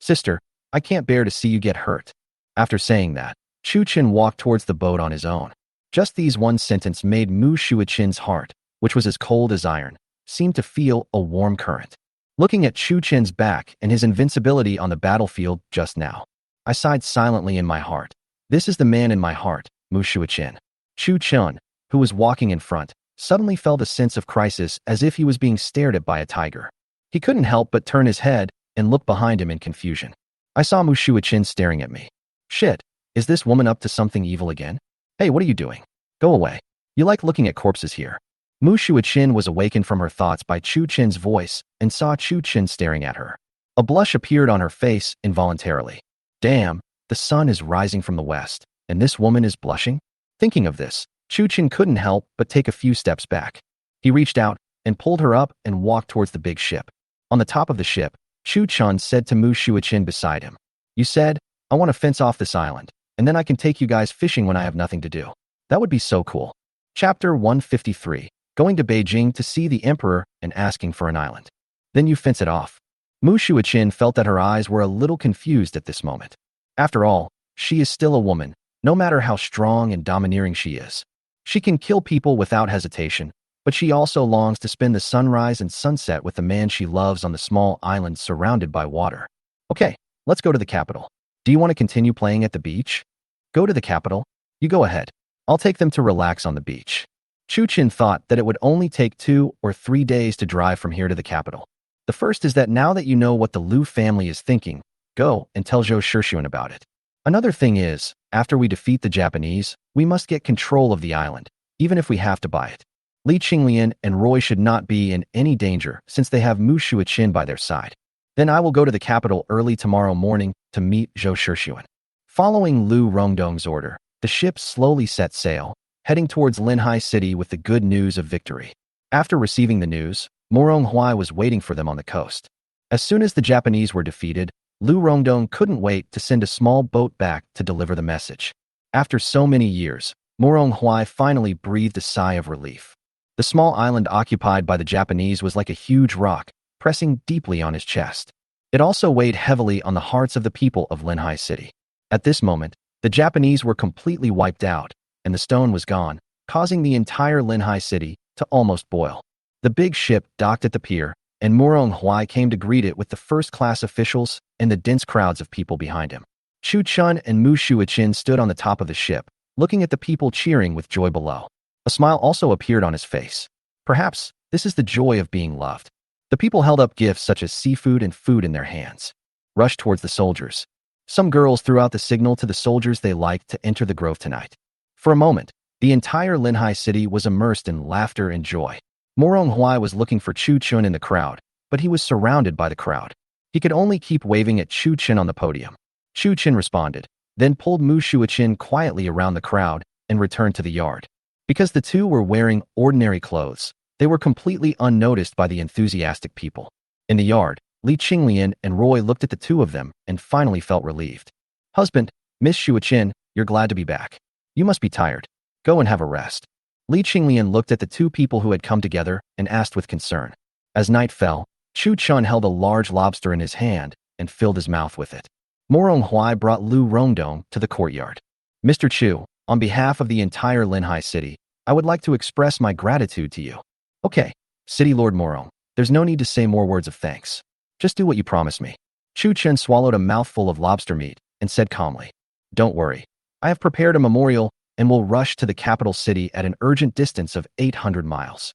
Sister, I can't bear to see you get hurt." After saying that, Chu Chun walked towards the boat on his own. Just these one sentence made Mu Shuachin's heart, which was as cold as iron, seem to feel a warm current. Looking at Chu Chin's back and his invincibility on the battlefield just now, I sighed silently in my heart. This is the man in my heart, Mu Shuachin. Chu Chun, who was walking in front, suddenly felt a sense of crisis as if he was being stared at by a tiger. He couldn't help but turn his head and look behind him in confusion. I saw Mu Shuachin staring at me. Shit, is this woman up to something evil again? Hey, what are you doing? Go away. You like looking at corpses here. Mu Shuachin was awakened from her thoughts by Chu Chin's voice and saw Chu Chin staring at her. A blush appeared on her face involuntarily. Damn, the sun is rising from the west, and this woman is blushing? Thinking of this, Chu Chin couldn't help but take a few steps back. He reached out and pulled her up and walked towards the big ship. On the top of the ship, Chu Chun said to Mu Shuachin beside him, "You said, I want to fence off this island, and then I can take you guys fishing when I have nothing to do. That would be so cool." Chapter 153, Going to Beijing to see the emperor and asking for an island. Then you fence it off. Mu Shuachin felt that her eyes were a little confused at this moment. After all, she is still a woman, no matter how strong and domineering she is. She can kill people without hesitation, but she also longs to spend the sunrise and sunset with the man she loves on the small island surrounded by water. Okay, let's go to the capital. Do you want to continue playing at the beach? Go to the capital? You go ahead. I'll take them to relax on the beach. Chu Chin thought that it would only take 2 or 3 days to drive from here to the capital. The first is that now that you know what the Liu family is thinking, go and tell Zhou Shishun about it. Another thing is, after we defeat the Japanese, we must get control of the island, even if we have to buy it. Li Qinglian and Roy should not be in any danger since they have Mu Shuachin by their side. Then I will go to the capital early tomorrow morning to meet Zhou Shishun. Following Lu Rongdong's order, the ship slowly set sail, heading towards Linhai City with the good news of victory. After receiving the news, Morong Huai was waiting for them on the coast. As soon as the Japanese were defeated, Lu Rongdong couldn't wait to send a small boat back to deliver the message. After so many years, Morong Huai finally breathed a sigh of relief. The small island occupied by the Japanese was like a huge rock, pressing deeply on his chest. It also weighed heavily on the hearts of the people of Linhai City. At this moment, the Japanese were completely wiped out, and the stone was gone, causing the entire Linhai City to almost boil. The big ship docked at the pier, and Morong Huai came to greet it with the first-class officials and the dense crowds of people behind him. Chu Chun and Mu Shuachin stood on the top of the ship, looking at the people cheering with joy below. A smile also appeared on his face. Perhaps this is the joy of being loved. The people held up gifts such as seafood and food in their hands, rushed towards the soldiers. Some girls threw out the signal to the soldiers they liked to enter the grove tonight. For a moment, the entire Linhai City was immersed in laughter and joy. Morong Huai was looking for Chu Chun in the crowd, but he was surrounded by the crowd. He could only keep waving at Chu Chun on the podium. Chu Chun responded, then pulled Mu Shuachin quietly around the crowd and returned to the yard. Because the two were wearing ordinary clothes, they were completely unnoticed by the enthusiastic people. In the yard, Li Qinglian and Roy looked at the two of them and finally felt relieved. "Husband, Miss Shuachin, you're glad to be back. You must be tired. Go and have a rest." Li Qinglian looked at the two people who had come together and asked with concern. As night fell, Chu Chun held a large lobster in his hand and filled his mouth with it. Morong Huai brought Lu Rongdong to the courtyard. "Mr. Chu, on behalf of the entire Linhai City, I would like to express my gratitude to you." "Okay, City Lord Morong, there's no need to say more words of thanks. Just do what you promised me." Chu Chun swallowed a mouthful of lobster meat and said calmly, "Don't worry. I have prepared a memorial and will rush to the capital city at an urgent distance of 800 miles.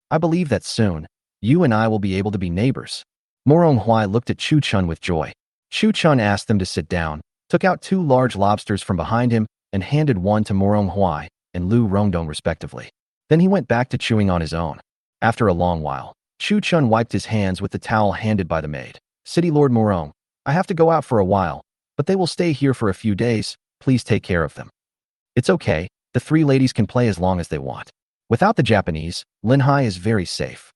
I believe that soon, you and I will be able to be neighbors." Huai looked at Chu Chun with joy. Chu Chun asked them to sit down, took out 2 large lobsters from behind him, and handed one to Huai and Lu Rongdong respectively. Then he went back to chewing on his own. After a long while, Chu Chun wiped his hands with the towel handed by the maid. City Lord Morong, I have to go out for a while, but they will stay here for a few days. Please take care of them. It's okay, the 3 ladies can play as long as they want. Without the Japanese, Linhai is very safe.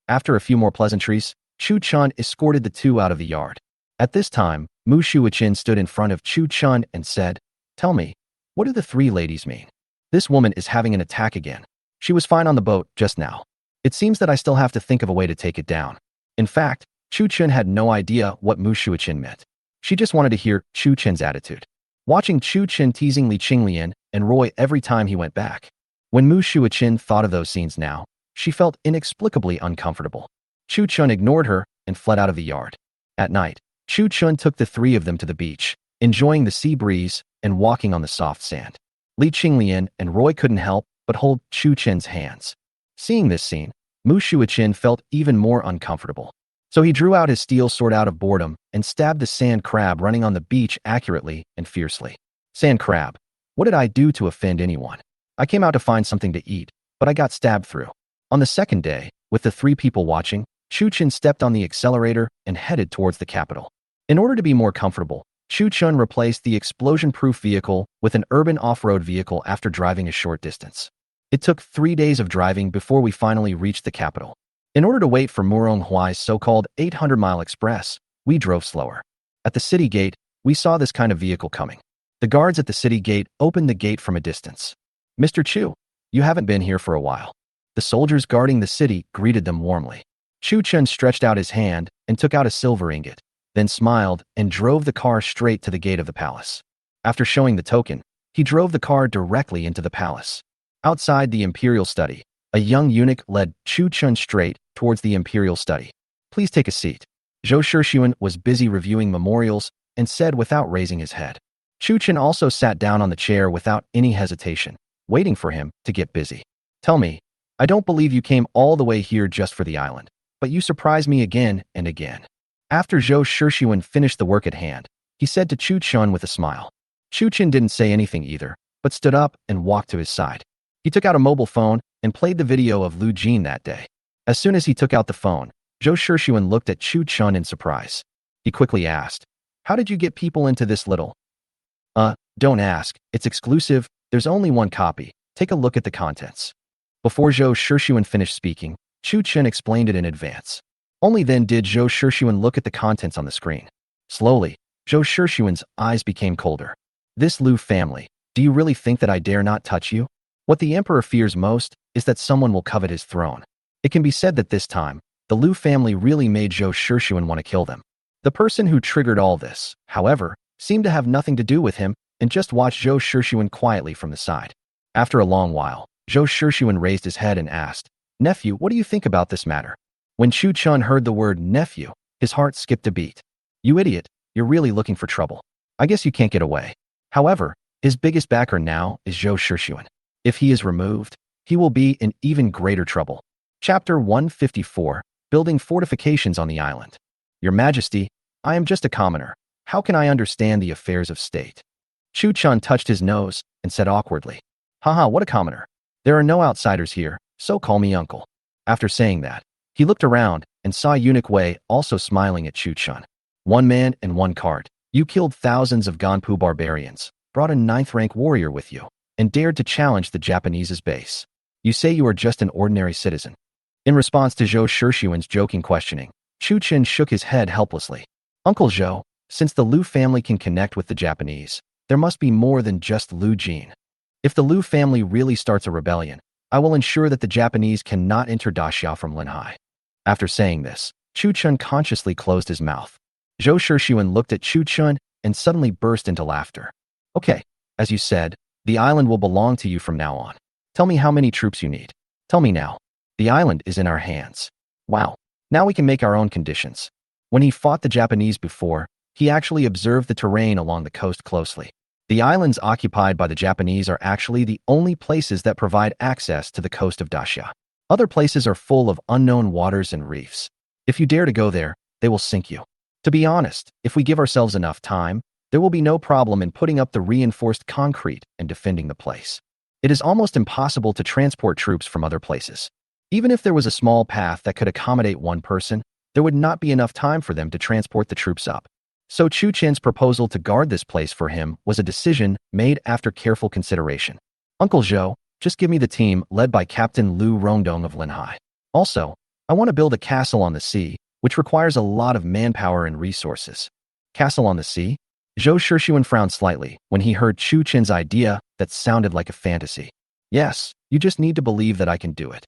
After a few more pleasantries, Chu Chun escorted the 2 out of the yard. At this time, Mu Shuichin stood in front of Chu Chun and said, Tell me, what do the 3 ladies mean? This woman is having an attack again. She was fine on the boat just now. It seems that I still have to think of a way to take it down. In fact, Chu Chun had no idea what Mu Shuichin meant. She just wanted to hear Chu Chin's attitude. Watching Chu Chin teasing Li Qinglian and Roy every time he went back. When Mu Shuichin thought of those scenes now, she felt inexplicably uncomfortable. Chu Chun ignored her and fled out of the yard. At night, Chu Chun took the 3 of them to the beach, enjoying the sea breeze and walking on the soft sand. Li Qinglian and Roy couldn't help but hold Chu Chin's hands. Seeing this scene, Mu Shuichin felt even more uncomfortable. So he drew out his steel sword out of boredom and stabbed the sand crab running on the beach accurately and fiercely. Sand crab, what did I do to offend anyone? I came out to find something to eat, but I got stabbed through. On the second day, with the 3 people watching, Chu Chun stepped on the accelerator and headed towards the capital. In order to be more comfortable, Chu Chun replaced the explosion-proof vehicle with an urban off-road vehicle after driving a short distance. It took 3 days of driving before we finally reached the capital. In order to wait for Murong Huai's so-called 800-mile express, we drove slower. At the city gate, we saw this kind of vehicle coming. The guards at the city gate opened the gate from a distance. Mr. Chu, you haven't been here for a while. The soldiers guarding the city greeted them warmly. Chu Chun stretched out his hand and took out a silver ingot, then smiled and drove the car straight to the gate of the palace. After showing the token, he drove the car directly into the palace. Outside the imperial study, a young eunuch led Chu Chun straight towards the imperial study. Please take a seat. Zhou Shixuan was busy reviewing memorials and said without raising his head. Chu Chun also sat down on the chair without any hesitation, waiting for him to get busy. Tell me, I don't believe you came all the way here just for the island, but you surprised me again and again. After Zhou Shixuan finished the work at hand, he said to Chu Chun with a smile. Chu Chun didn't say anything either, but stood up and walked to his side. He took out a mobile phone and played the video of Lu Jin that day. As soon as he took out the phone, Zhou Shixuan looked at Chu Chun in surprise. He quickly asked, How did you get people into this little? Don't ask, it's exclusive, there's only one copy, take a look at the contents. Before Zhou Shixuan finished speaking, Chu Chun explained it in advance. Only then did Zhou Shixuan look at the contents on the screen. Slowly, Zhou Shixuan's eyes became colder. This Lu family, do you really think that I dare not touch you? What the emperor fears most is that someone will covet his throne. It can be said that this time, the Lu family really made Zhou Shixuan want to kill them. The person who triggered all this, however, seemed to have nothing to do with him and just watched Zhou Shixuan quietly from the side. After a long while, Zhou Shixuan raised his head and asked, Nephew, what do you think about this matter? When Chu Chun heard the word nephew, his heart skipped a beat. You idiot, you're really looking for trouble. I guess you can't get away. However, his biggest backer now is Zhou Shixuan. If he is removed, he will be in even greater trouble. Chapter 154, Building Fortifications on the Island. Your Majesty, I am just a commoner. How can I understand the affairs of state? Chu Chun touched his nose and said awkwardly, Haha, what a commoner. There are no outsiders here, so call me uncle. After saying that, he looked around and saw Eunuch Wei also smiling at Chu Chun. 1 man and 1 cart. You killed thousands of Ganpu barbarians, brought a 9th-rank warrior with you, and dared to challenge the Japanese's base. You say you are just an ordinary citizen. In response to Zhou Shixuan's joking questioning, Chu Chun shook his head helplessly. Uncle Zhou, since the Lu family can connect with the Japanese, there must be more than just Lu Jin. If the Lu family really starts a rebellion, I will ensure that the Japanese cannot enter Daxia from Linhai. After saying this, Chu Chun consciously closed his mouth. Zhou Shixuan looked at Chu Chun and suddenly burst into laughter. Okay, as you said, the island will belong to you from now on. Tell me how many troops you need. Tell me now. The island is in our hands. Wow. Now we can make our own conditions. When he fought the Japanese before, he actually observed the terrain along the coast closely. The islands occupied by the Japanese are actually the only places that provide access to the coast of Daxia. Other places are full of unknown waters and reefs. If you dare to go there, they they will sink you. To be honest, if we give ourselves enough time, there will be no problem in putting up the reinforced concrete and defending the place. It is almost impossible to transport troops from other places. Even if there was a small path that could accommodate one person, there would not be enough time for them to transport the troops up. So Chu Chen's proposal to guard this place for him was a decision made after careful consideration. Uncle Zhou, just give me the team led by Captain Lu Rongdong of Linhai. Also, I want to build a castle on the sea, which requires a lot of manpower and resources. Castle on the sea? Zhou Shixuan frowned slightly when he heard Chu Chen's idea that sounded like a fantasy. Yes, you just need to believe that I can do it.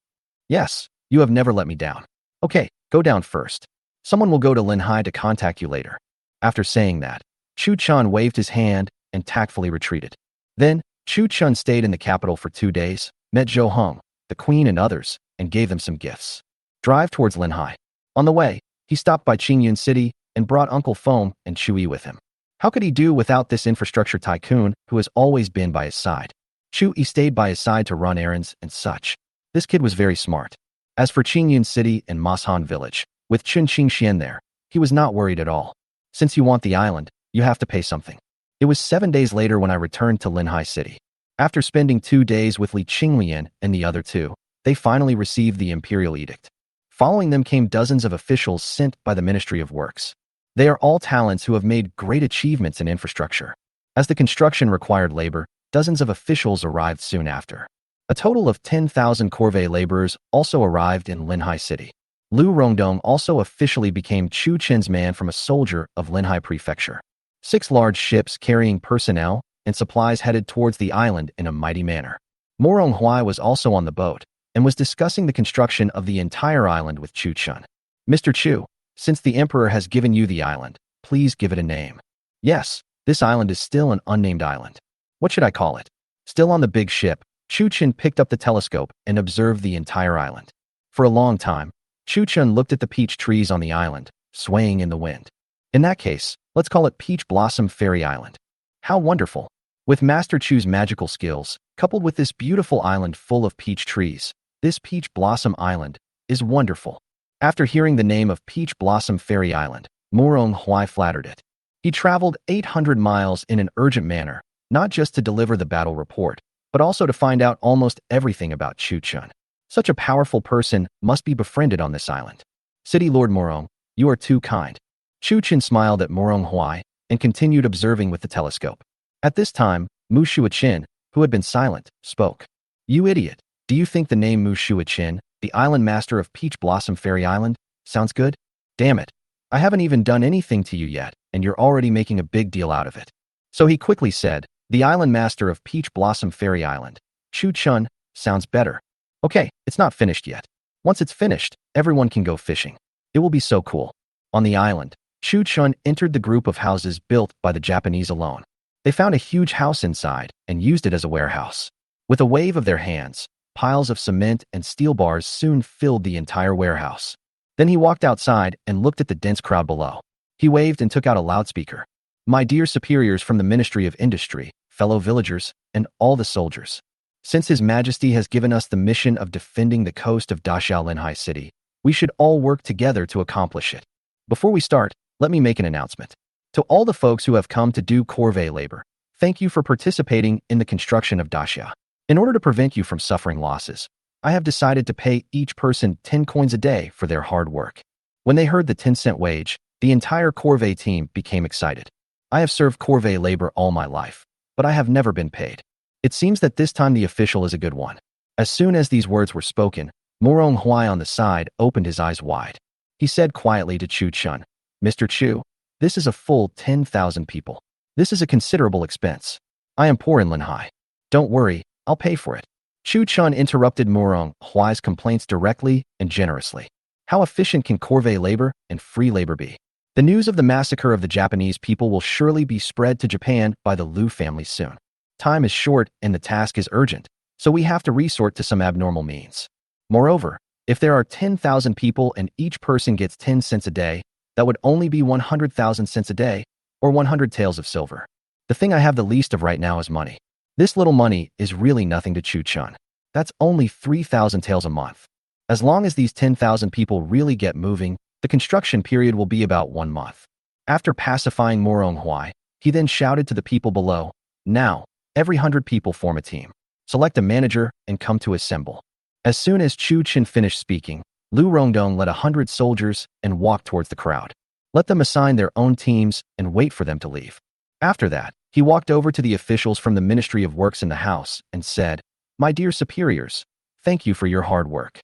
Yes, you have never let me down. Okay, go down first. Someone will go to Linhai to contact you later. After saying that, Chu Chen waved his hand and tactfully retreated. Then, Chu Chen stayed in the capital for 2 days, met Zhou Hong, the queen and others, and gave them some gifts. Drive towards Linhai. On the way, he stopped by Qingyun City and brought Uncle Feng and Chui with him. How could he do without this infrastructure tycoon who has always been by his side? Chui stayed by his side to run errands and such. This kid was very smart. As for Qingyun City and Mashan Village, with Chun Qingxian there, he was not worried at all. Since you want the island, you have to pay something. It was 7 days later when I returned to Linhai City. After spending 2 days with Li Qinglian and the other two, they finally received the imperial edict. Following them came dozens of officials sent by the Ministry of Works. They are all talents who have made great achievements in infrastructure. As the construction required labor, dozens of officials arrived soon after. A total of 10,000 corvée laborers also arrived in Linhai City. Lu Rongdong also officially became Chu Chen's man from a soldier of Linhai Prefecture. 6 large ships carrying personnel and supplies headed towards the island in a mighty manner. Morong Huai was also on the boat and was discussing the construction of the entire island with Chu Chen. Mr. Chu, since the emperor has given you the island, please give it a name. Yes, this island is still an unnamed island. What should I call it? Still on the big ship, Chu Chen picked up the telescope and observed the entire island. For a long time, Chu Chen looked at the peach trees on the island, swaying in the wind. In that case, let's call it Peach Blossom Fairy Island. How wonderful! With Master Chu's magical skills, coupled with this beautiful island full of peach trees, this Peach Blossom Island is wonderful. After hearing the name of Peach Blossom Fairy Island, Morong Huai flattered it. He traveled 800 miles in an urgent manner, not just to deliver the battle report, but also to find out almost everything about Chu Chen. Such a powerful person must be befriended on this island. City Lord Morong, you are too kind. Chu Chen smiled at Morong Huai and continued observing with the telescope. At this time, Mu Shuachin, who had been silent, spoke. You idiot, do you think the name Mu Shuachin, the island master of Peach Blossom Fairy Island, sounds good? Damn it. I haven't even done anything to you yet, and you're already making a big deal out of it. So he quickly said, the island master of Peach Blossom Fairy Island, Chu Chen, sounds better. Okay, it's not finished yet. Once it's finished, everyone can go fishing. It will be so cool. On the island, Chu Chen entered the group of houses built by the Japanese alone. They found a huge house inside and used it as a warehouse. With a wave of their hands, piles of cement and steel bars soon filled the entire warehouse. Then he walked outside and looked at the dense crowd below. He waved and took out a loudspeaker. My dear superiors from the Ministry of Industry, fellow villagers, and all the soldiers. Since His Majesty has given us the mission of defending the coast of Dashao Linhai City, we should all work together to accomplish it. Before we start, let me make an announcement. To all the folks who have come to do corvée labor, thank you for participating in the construction of Dashao. In order to prevent you from suffering losses, I have decided to pay each person 10 coins a day for their hard work. When they heard the 10-cent wage, the entire corvée team became excited. I have served corvée labor all my life, but I have never been paid. It seems that this time the official is a good one. As soon as these words were spoken, Morong Huai on the side opened his eyes wide. He said quietly to Chu Chen, Mr. Chu, this is a full 10,000 people. This is a considerable expense. I am poor in Linhai. Don't worry, I'll pay for it. Chu Chen interrupted Morong Huai's complaints directly and generously. How efficient can corvée labor and free labor be? The news of the massacre of the Japanese people will surely be spread to Japan by the Liu family soon. Time is short and the task is urgent, so we have to resort to some abnormal means. Moreover, if there are 10,000 people and each person gets 10 cents a day, that would only be 100,000 cents a day, or 100 taels of silver. The thing I have the least of right now is money. This little money is really nothing to Chu Chen. That's only 3,000 taels a month. As long as these 10,000 people really get moving, The construction period will be about 1 month. After pacifying Moronghuai, he then shouted to the people below, "Now, every 100 people form a team. Select a manager and come to assemble." As soon as Chu Chen finished speaking, Lu Rongdong led 100 soldiers and walked towards the crowd. Let them assign their own teams and wait for them to leave. After that, he walked over to the officials from the Ministry of Works in the house and said, "My dear superiors, thank you for your hard work."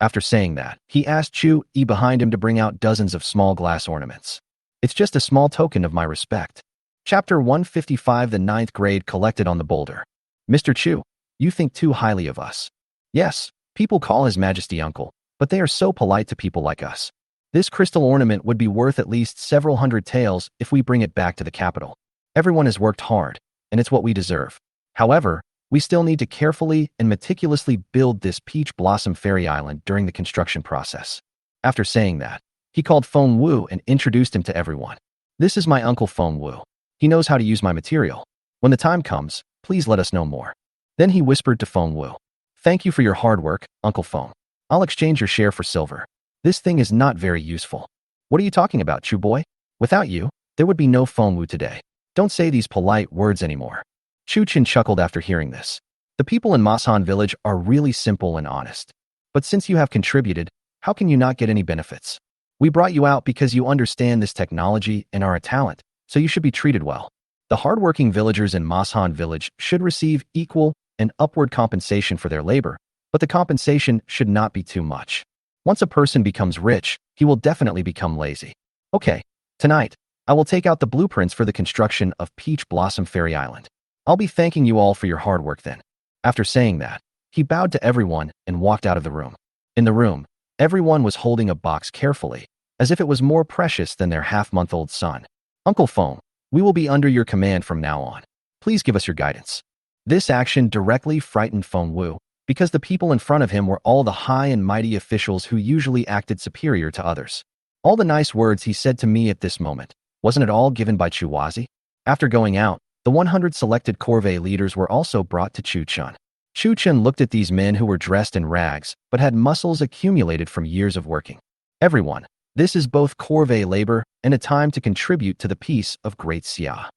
After saying that, he asked Chu Yi behind him to bring out dozens of small glass ornaments. "It's just a small token of my respect." Chapter 155, the 9th grade collected on the boulder. "Mr. Chu, you think too highly of us." "Yes, people call His Majesty uncle, but they are so polite to people like us. This crystal ornament would be worth at least several hundred taels if we bring it back to the capital. Everyone has worked hard, and it's what we deserve. However, we still need to carefully and meticulously build this peach blossom fairy island during the construction process." After saying that, he called Feng Wu and introduced him to everyone. "This is my uncle Feng Wu. He knows how to use my material. When the time comes, please let us know more." Then he whispered to Feng Wu, "Thank you for your hard work, Uncle Feng. I'll exchange your share for silver. This thing is not very useful." "What are you talking about, Chu boy? Without you, there would be no Feng Wu today. Don't say these polite words anymore." Chu Chen chuckled after hearing this. The people in Masan village are really simple and honest. But since you have contributed, how can you not get any benefits? We brought you out because you understand this technology and are a talent, so you should be treated well. The hardworking villagers in Masan village should receive equal and upward compensation for their labor, but the compensation should not be too much. Once a person becomes rich, he will definitely become lazy. Okay, tonight, I will take out the blueprints for the construction of Peach Blossom Fairy Island. I'll be thanking you all for your hard work then." After saying that, he bowed to everyone and walked out of the room. In the room, everyone was holding a box carefully, as if it was more precious than their half-month-old son. "Uncle Feng, we will be under your command from now on. Please give us your guidance." This action directly frightened Feng Wu, because the people in front of him were all the high and mighty officials who usually acted superior to others. All the nice words he said to me at this moment, wasn't it all given by Chu Wazi? After going out, the 100 selected corvée leaders were also brought to Chu Chen. Chu Chen looked at these men who were dressed in rags, but had muscles accumulated from years of working. "Everyone, this is both corvée labor and a time to contribute to the peace of Great Xia.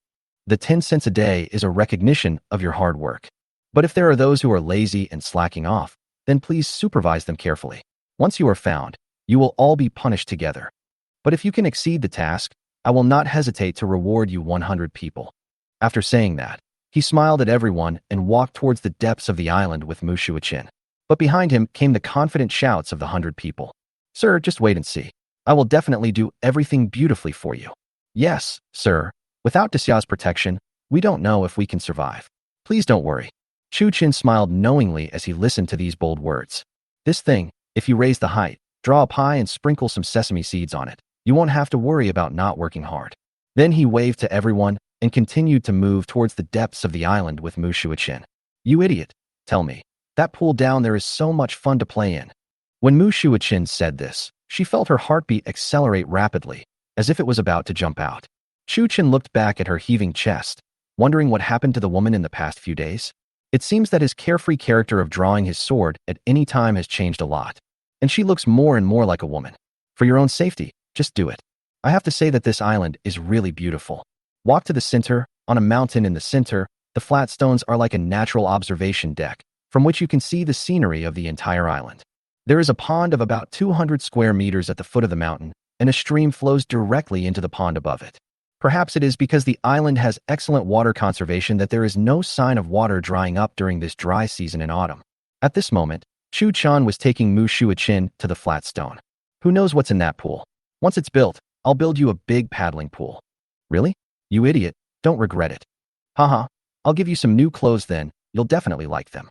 The 10 cents a day is a recognition of your hard work. But if there are those who are lazy and slacking off, then please supervise them carefully. Once you are found, you will all be punished together. But if you can exceed the task, I will not hesitate to reward you 100 people." After saying that, he smiled at everyone and walked towards the depths of the island with Mu Shuiqin. But behind him came the confident shouts of the 100 people. "Sir, just wait and see. I will definitely do everything beautifully for you." "Yes, sir. Without Dxia's protection, we don't know if we can survive. Please don't worry." Chu Chen smiled knowingly as he listened to these bold words. "This thing, if you raise the height, draw a pie and sprinkle some sesame seeds on it, you won't have to worry about not working hard." Then he waved to everyone and continued to move towards the depths of the island with Mu Shuiqin. "You idiot, tell me, that pool down there is so much fun to play in." When Mu Shuiqin said this, she felt her heartbeat accelerate rapidly, as if it was about to jump out. Chu Chen looked back at her heaving chest, wondering what happened to the woman in the past few days. It seems that his carefree character of drawing his sword at any time has changed a lot, and she looks more and more like a woman. For your own safety, just do it. I have to say that this island is really beautiful. Walk to the center. On a mountain in the center, the flat stones are like a natural observation deck, from which you can see the scenery of the entire island. There is a pond of about 200 square meters at the foot of the mountain, and a stream flows directly into the pond above it. Perhaps it is because the island has excellent water conservation that there is no sign of water drying up during this dry season in autumn. At this moment, Chu Chan was taking Mu Shuiqin to the flat stone. "Who knows what's in that pool? Once it's built, I'll build you a big paddling pool." "Really? You idiot, don't regret it." "Haha, I'll give you some new clothes then, you'll definitely like them."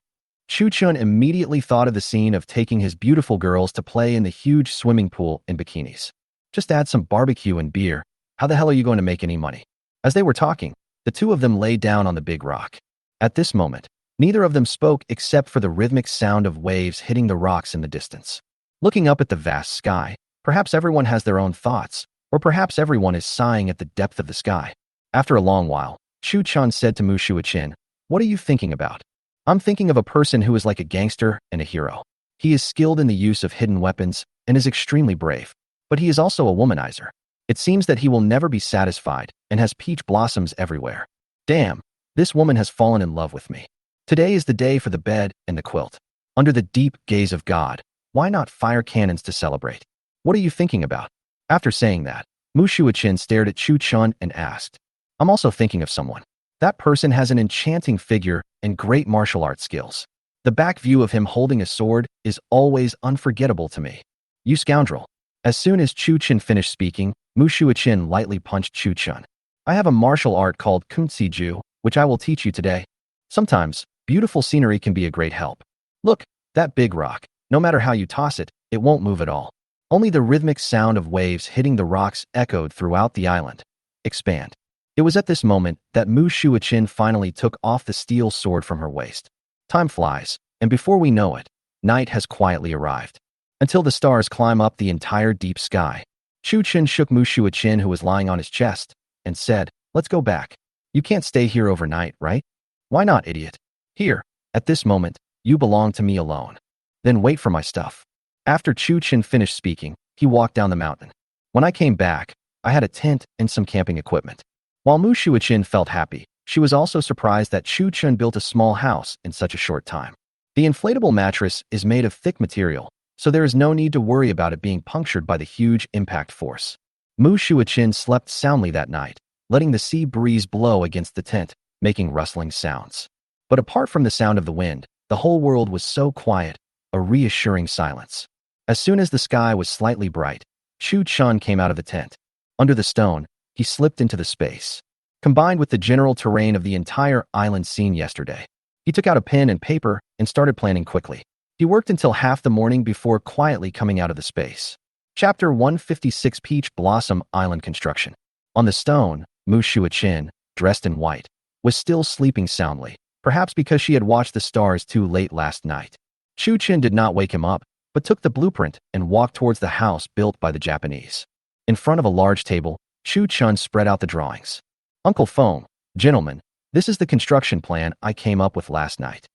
Chu Chun immediately thought of the scene of taking his beautiful girls to play in the huge swimming pool in bikinis. "Just add some barbecue and beer. How the hell are you going to make any money?" As they were talking, the two of them lay down on the big rock. At this moment, neither of them spoke except for the rhythmic sound of waves hitting the rocks in the distance. Looking up at the vast sky, perhaps everyone has their own thoughts, or perhaps everyone is sighing at the depth of the sky. After a long while, Chu Chan said to Mu Shuiqin, "What are you thinking about?" "I'm thinking of a person who is like a gangster and a hero. He is skilled in the use of hidden weapons and is extremely brave. but he is also a womanizer. It seems that he will never be satisfied and has peach blossoms everywhere. Damn, this woman has fallen in love with me. Today is the day for the bed and the quilt. Under the deep gaze of God, why not fire cannons to celebrate? What are you thinking about? After saying that, Mu Shuichin stared at Chu Chun and asked, I'm also thinking of someone. That person has an enchanting figure and great martial arts skills. The back view of him holding a sword is always unforgettable to me. You scoundrel. As soon as Chu Chun finished speaking, Mu Shuichin lightly punched Chu Chun. I have a martial art called Kunsi-ju, which I will teach you today. Sometimes, beautiful scenery can be a great help. Look, that big rock. No matter how you toss it, it won't move at all. Only the rhythmic sound of waves hitting the rocks echoed throughout the island. Expand. It was at this moment that Mu Shuichin finally took off the steel sword from her waist. Time flies, and before we know it, night has quietly arrived. Until the stars climb up the entire deep sky. Chu Chun shook Mu Shuichin, who was lying on his chest, and said, Let's go back. You can't stay here overnight, right? Why not, idiot? Here, at this moment, you belong to me alone. Then wait for my stuff. After Chu Chun finished speaking, he walked down the mountain. When I came back, I had a tent and some camping equipment. While Mu Shuichin felt happy, she was also surprised that Chu Chun built a small house in such a short time. The inflatable mattress is made of thick material, so there is no need to worry about it being punctured by the huge impact force. Mu Shuichin slept soundly that night, letting the sea breeze blow against the tent, making rustling sounds. But apart from the sound of the wind, the whole world was so quiet, a reassuring silence. As soon as the sky was slightly bright, Chu Chun came out of the tent. Under the stone, he slipped into the space. Combined with the general terrain of the entire island seen yesterday, he took out a pen and paper and started planning quickly. He worked until half the morning before quietly coming out of the space. Chapter 156 Peach Blossom Island Construction. On the stone, Mu Shuichin, dressed in white, was still sleeping soundly, perhaps because she had watched the stars too late last night. Chu Chun did not wake him up, but took the blueprint and walked towards the house built by the Japanese. In front of a large table, Chu Chun spread out the drawings. Uncle Feng, gentlemen, this is the construction plan I came up with last night.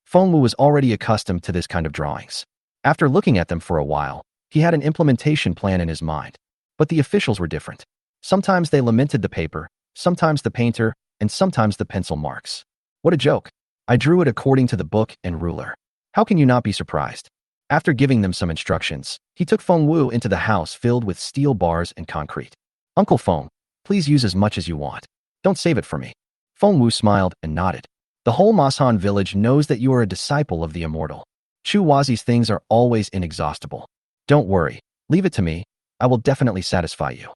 Feng Wu was already accustomed to this kind of drawings. After looking at them for a while, he had an implementation plan in his mind. But the officials were different. Sometimes they lamented the paper, sometimes the painter, and sometimes the pencil marks. What a joke. I drew it according to the book and ruler. How can you not be surprised? After giving them some instructions, he took Feng Wu into the house filled with steel bars and concrete. Uncle Feng, please use as much as you want. Don't save it for me. Feng Wu smiled and nodded. The whole Masan village knows that you are a disciple of the immortal. Chu Wazi's things are always inexhaustible. Don't worry, leave it to me. I will definitely satisfy you.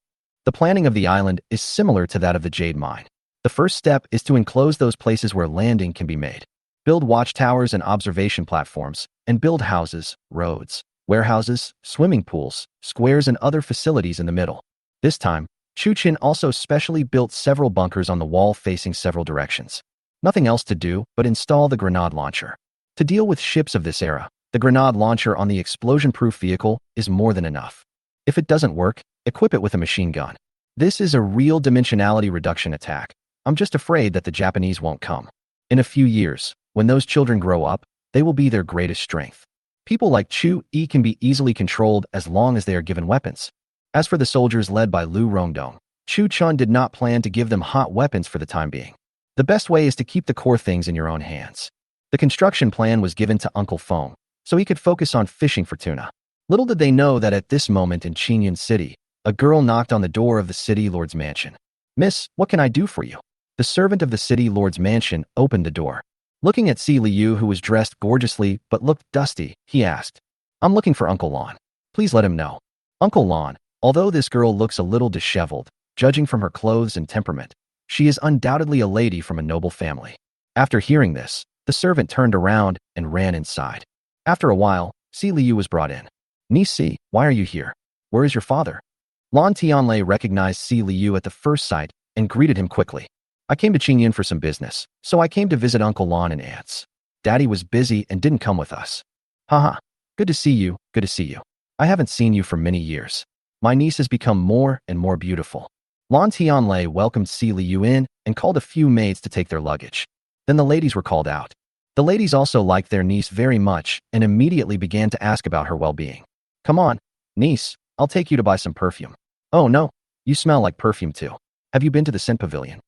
The planning of the island is similar to that of the jade mine. The first step is to enclose those places where landing can be made. Build watchtowers and observation platforms, and build houses, roads, warehouses, swimming pools, squares, and other facilities in the middle. This time, Chu Chun also specially built several bunkers on the wall facing several directions. Nothing else to do but install the grenade launcher. To deal with ships of this era, the grenade launcher on the explosion-proof vehicle is more than enough. If it doesn't work, equip it with a machine gun. This is a real dimensionality reduction attack. I'm just afraid that the Japanese won't come. In a few years, when those children grow up, they will be their greatest strength. People like Chu Yi can be easily controlled as long as they are given weapons. As for the soldiers led by Lu Rongdong, Chu Chun did not plan to give them hot weapons for the time being. The best way is to keep the core things in your own hands. The construction plan was given to Uncle Feng, so he could focus on fishing for tuna. Little did they know that at this moment in Qingyun City, a girl knocked on the door of the city lord's mansion. Miss, what can I do for you? The servant of the city lord's mansion opened the door. Looking at Si Liu, who was dressed gorgeously but looked dusty, he asked, I'm looking for Uncle Lon. Please let him know. Uncle Lon, although this girl looks a little disheveled, judging from her clothes and temperament, she is undoubtedly a lady from a noble family. After hearing this, the servant turned around and ran inside. After a while, Si Liu was brought in. Niece Si, why are you here? Where is your father? Lon Tianlei recognized Si Liu at the first sight and greeted him quickly. I came to Qingyun for some business, so I came to visit Uncle Lon and aunts. Daddy was busy and didn't come with us. Haha, good to see you, good to see you. I haven't seen you for many years. My niece has become more and more beautiful. Lon Tianlei welcomed Si Liu in and called a few maids to take their luggage. Then the ladies were called out. The ladies also liked their niece very much and immediately began to ask about her well-being. Come on, niece, I'll take you to buy some perfume. Oh no, you smell like perfume too. Have you been to the scent pavilion?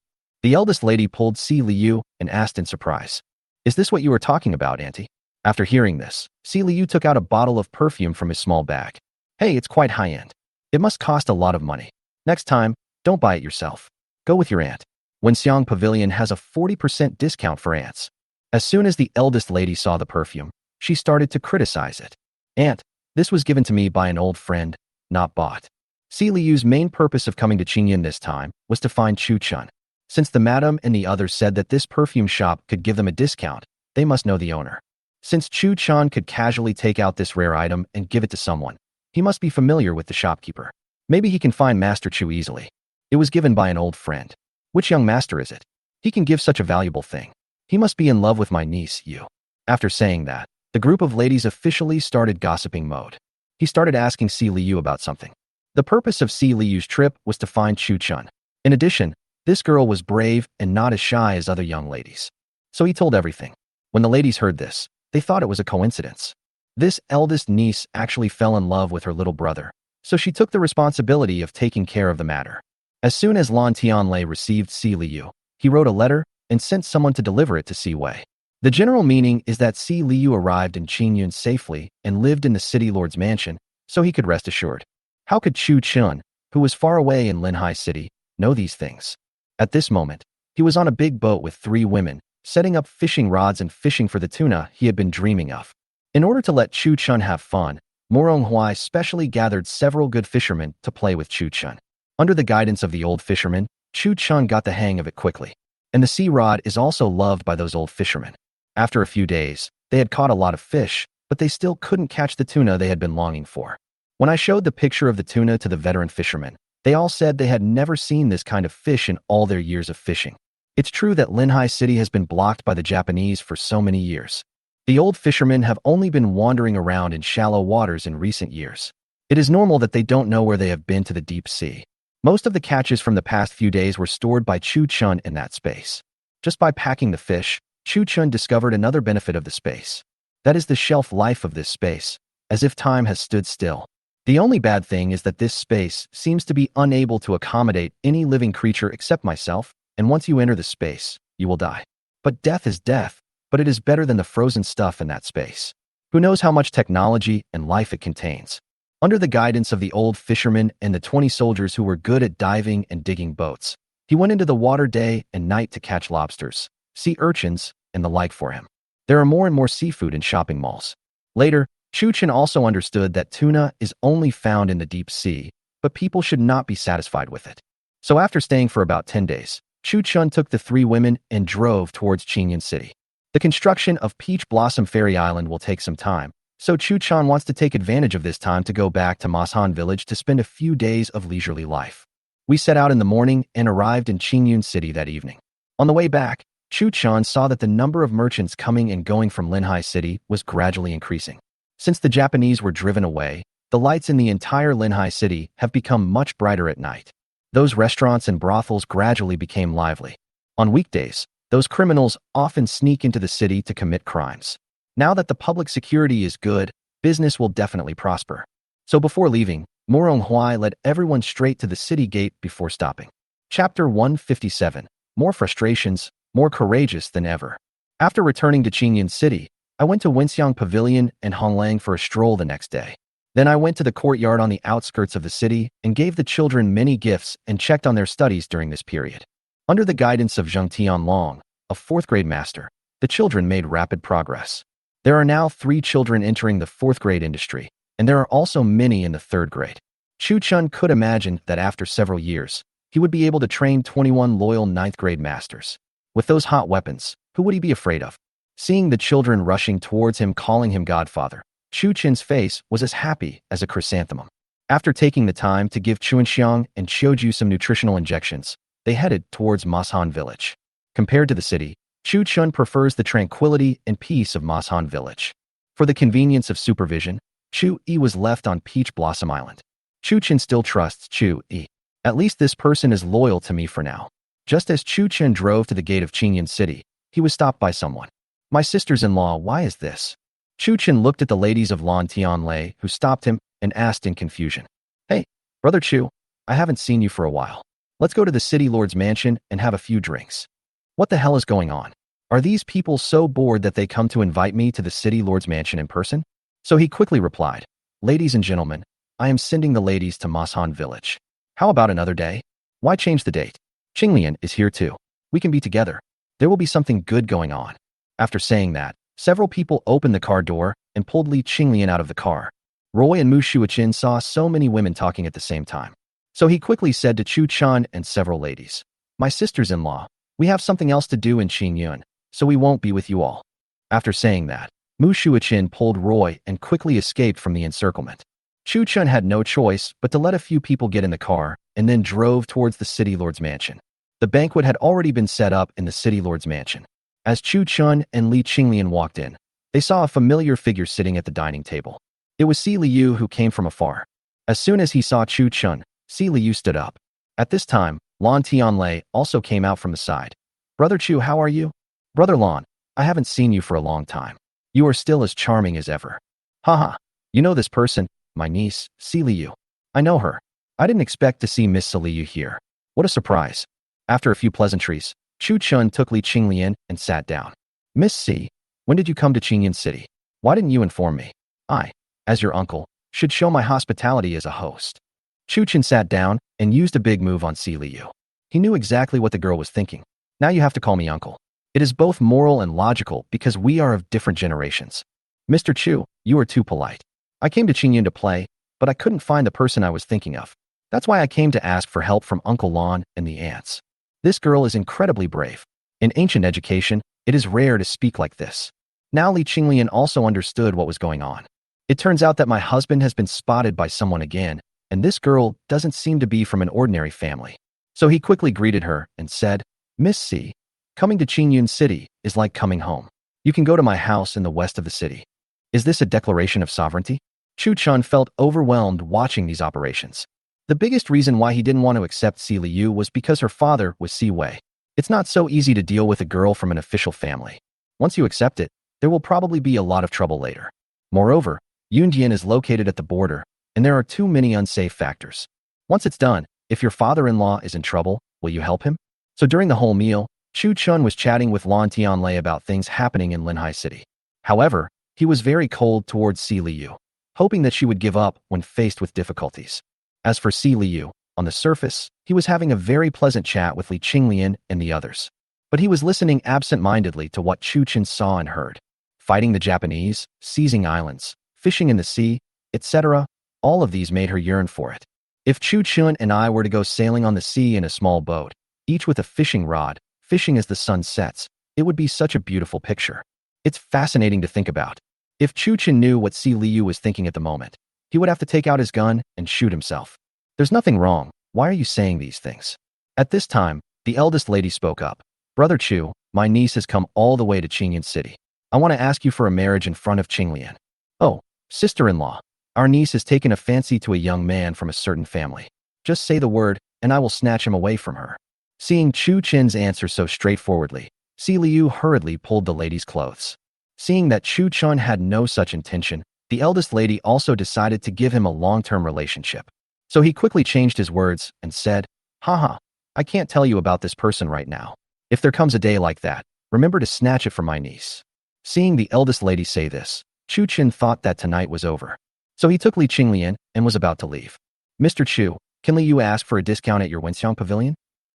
The eldest lady pulled Si Liu and asked in surprise. Is this what you were talking about, Auntie? After hearing this, Si Liu took out a bottle of perfume from his small bag. Hey, it's quite high-end. It must cost a lot of money. Next time, don't buy it yourself. Go with your aunt. Wenxiang Pavilion has a 40% discount for aunts. As soon as the eldest lady saw the perfume, she started to criticize it. Aunt, this was given to me by an old friend, not bought. Si Liu's main purpose of coming to Qingyan this time was to find Chu Chun. Since the madam and the others said that this perfume shop could give them a discount, they must know the owner. Since Chu Chun could casually take out this rare item and give it to someone, he must be familiar with the shopkeeper. Maybe he can find Master Chu easily. It was given by an old friend. Which young master is it? He can give such a valuable thing. He must be in love with my niece, Yu. After saying that, the group of ladies officially started gossiping mode. He started asking Si Liu about something. The purpose of Si Liu's trip was to find Chu Chun. In addition, this girl was brave and not as shy as other young ladies. So he told everything. When the ladies heard this, they thought it was a coincidence. This eldest niece actually fell in love with her little brother, so she took the responsibility of taking care of the matter. As soon as Lan Tianlei received Si Liu, he wrote a letter and sent someone to deliver it to Si Wei. The general meaning is that Si Liu arrived in Qingyun safely and lived in the city lord's mansion, so he could rest assured. How could Chu Chun, who was far away in Linhai City, know these things? At this moment, he was on a big boat with 3 women, setting up fishing rods and fishing for the tuna he had been dreaming of. In order to let Chu Chun have fun, Morong Huai specially gathered several good fishermen to play with Chu Chun. Under the guidance of the old fisherman, Chu Chun got the hang of it quickly. And the sea rod is also loved by those old fishermen. After a few days, they had caught a lot of fish, but they still couldn't catch the tuna they had been longing for. When I showed the picture of the tuna to the veteran fishermen, they all said they had never seen this kind of fish in all their years of fishing. It's true that Linhai City has been blocked by the Japanese for so many years. The old fishermen have only been wandering around in shallow waters in recent years. It is normal that they don't know where they have been to the deep sea. Most of the catches from the past few days were stored by Chu Chun in that space. Just by packing the fish, Chu Chun discovered another benefit of the space. That is the shelf life of this space, as if time has stood still. The only bad thing is that this space seems to be unable to accommodate any living creature except myself, and once you enter the space, you will die. But death is death, but it is better than the frozen stuff in that space. Who knows how much technology and life it contains? Under the guidance of the old fisherman and the 20 soldiers who were good at diving and digging boats, he went into the water day and night to catch lobsters, sea urchins, and the like for him. There are more and more seafood in shopping malls. Later, Chu Chun also understood that tuna is only found in the deep sea, but people should not be satisfied with it. So after staying for about 10 days, Chu Chun took the 3 women and drove towards Qingyun City. The construction of Peach Blossom Fairy Island will take some time, so Chu Chun wants to take advantage of this time to go back to Mashan Village to spend a few days of leisurely life. We set out in the morning and arrived in Qingyun City that evening. On the way back, Chu Chun saw that the number of merchants coming and going from Linhai City was gradually increasing. Since the Japanese were driven away, the lights in the entire Linhai City have become much brighter at night. Those restaurants and brothels gradually became lively. On weekdays, those criminals often sneak into the city to commit crimes. Now that the public security is good, business will definitely prosper. So before leaving, Morong Huai led everyone straight to the city gate before stopping. Chapter 157. More frustrations, more courageous than ever. After returning to Qingyun City, I went to Wenxiang Pavilion and Honglang for a stroll the next day. Then I went to the courtyard on the outskirts of the city and gave the children many gifts and checked on their studies during this period. Under the guidance of Zheng Tianlong, a 4th grade master, the children made rapid progress. There are now 3 children entering the 4th grade industry, and there are also many in the 3rd grade. Chu Chun could imagine that after several years, he would be able to train 21 loyal 9th grade masters. With those hot weapons, who would he be afraid of? Seeing the children rushing towards him calling him godfather, Chu Chun's face was as happy as a chrysanthemum. After taking the time to give Chuanxiang and Qiuju some nutritional injections, they headed towards Mashan Village. Compared to the city, Chu Chun prefers the tranquility and peace of Mashan Village. For the convenience of supervision, Chu Yi was left on Peach Blossom Island. Chu Chun still trusts Chu Yi. At least this person is loyal to me for now. Just as Chu Chun drove to the gate of Qingyun City, he was stopped by someone. My sisters-in-law, why is this? Chu Chun looked at the ladies of Lan Tianlei, who stopped him and asked in confusion. Hey, Brother Chu, I haven't seen you for a while. Let's go to the city lord's mansion and have a few drinks. What the hell is going on? Are these people so bored that they come to invite me to the city lord's mansion in person? So he quickly replied, Ladies and gentlemen, I am sending the ladies to Mashan village. How about another day? Why change the date? Qinglian is here too. We can be together. There will be something good going on. After saying that, several people opened the car door and pulled Li Qinglian out of the car. Roy and Mu Shuichin saw so many women talking at the same time. So he quickly said to Chu Chun and several ladies, My sisters-in-law, we have something else to do in Qingyun, so we won't be with you all. After saying that, Mu Shuichin pulled Roy and quickly escaped from the encirclement. Chu Chun had no choice but to let a few people get in the car and then drove towards the city lord's mansion. The banquet had already been set up in the city lord's mansion. As Chu Chun and Li Qinglian walked in, they saw a familiar figure sitting at the dining table. It was Si Liu who came from afar. As soon as he saw Chu Chun, Si Liu stood up. At this time, Lan Tianlei also came out from the side. Brother Chu, how are you? Brother Lan, I haven't seen you for a long time. You are still as charming as ever. Haha, you know this person, my niece, Si Liu. I know her. I didn't expect to see Miss Si Liu here. What a surprise. After a few pleasantries, Chu Chun took Li Qinglian and sat down. Miss Si, when did you come to Qingyun City? Why didn't you inform me? I, as your uncle, should show my hospitality as a host. Chu Chun sat down and used a big move on Si Liu. He knew exactly what the girl was thinking. Now you have to call me uncle. It is both moral and logical because we are of different generations. Mr. Chu, you are too polite. I came to Qingyun to play, but I couldn't find the person I was thinking of. That's why I came to ask for help from Uncle Lan and the aunts. This girl is incredibly brave. In ancient education, it is rare to speak like this. Now Li Qinglian also understood what was going on. It turns out that my husband has been spotted by someone again, and this girl doesn't seem to be from an ordinary family. So he quickly greeted her and said, Miss Si, coming to Qingyun City is like coming home. You can go to my house in the west of the city. Is this a declaration of sovereignty? Chu Chun felt overwhelmed watching these operations. The biggest reason why he didn't want to accept Si Liu was because her father was Si Wei. It's not so easy to deal with a girl from an official family. Once you accept it, there will probably be a lot of trouble later. Moreover, Yundian is located at the border, and there are too many unsafe factors. Once it's done, if your father-in-law is in trouble, will you help him? So during the whole meal, Chu Chun was chatting with Lan Tianlei about things happening in Linhai City. However, he was very cold towards Si Liu, hoping that she would give up when faced with difficulties. As for Si Liu, on the surface, he was having a very pleasant chat with Li Qinglian and the others. But he was listening absent-mindedly to what Chu Chun saw and heard. Fighting the Japanese, seizing islands, fishing in the sea, etc., all of these made her yearn for it. If Chu Chun and I were to go sailing on the sea in a small boat, each with a fishing rod, fishing as the sun sets, it would be such a beautiful picture. It's fascinating to think about. If Chu Chun knew what Si Liu was thinking at the moment, he would have to take out his gun and shoot himself. There's nothing wrong. Why are you saying these things? At this time, the eldest lady spoke up. Brother Chu, my niece has come all the way to Qingyun City. I want to ask you for a marriage in front of Qinglian. Oh, sister-in-law, our niece has taken a fancy to a young man from a certain family. Just say the word, and I will snatch him away from her. Seeing Chu Chin's answer so straightforwardly, Si Liu hurriedly pulled the lady's clothes. Seeing that Chu Chun had no such intention, the eldest lady also decided to give him a long-term relationship. So he quickly changed his words and said, Haha, I can't tell you about this person right now. If there comes a day like that, remember to snatch it from my niece. Seeing the eldest lady say this, Chu Chun thought that tonight was over. So he took Li Qinglian and was about to leave. Mr. Chu, can Li Yu ask for a discount at your Wenxiang pavilion?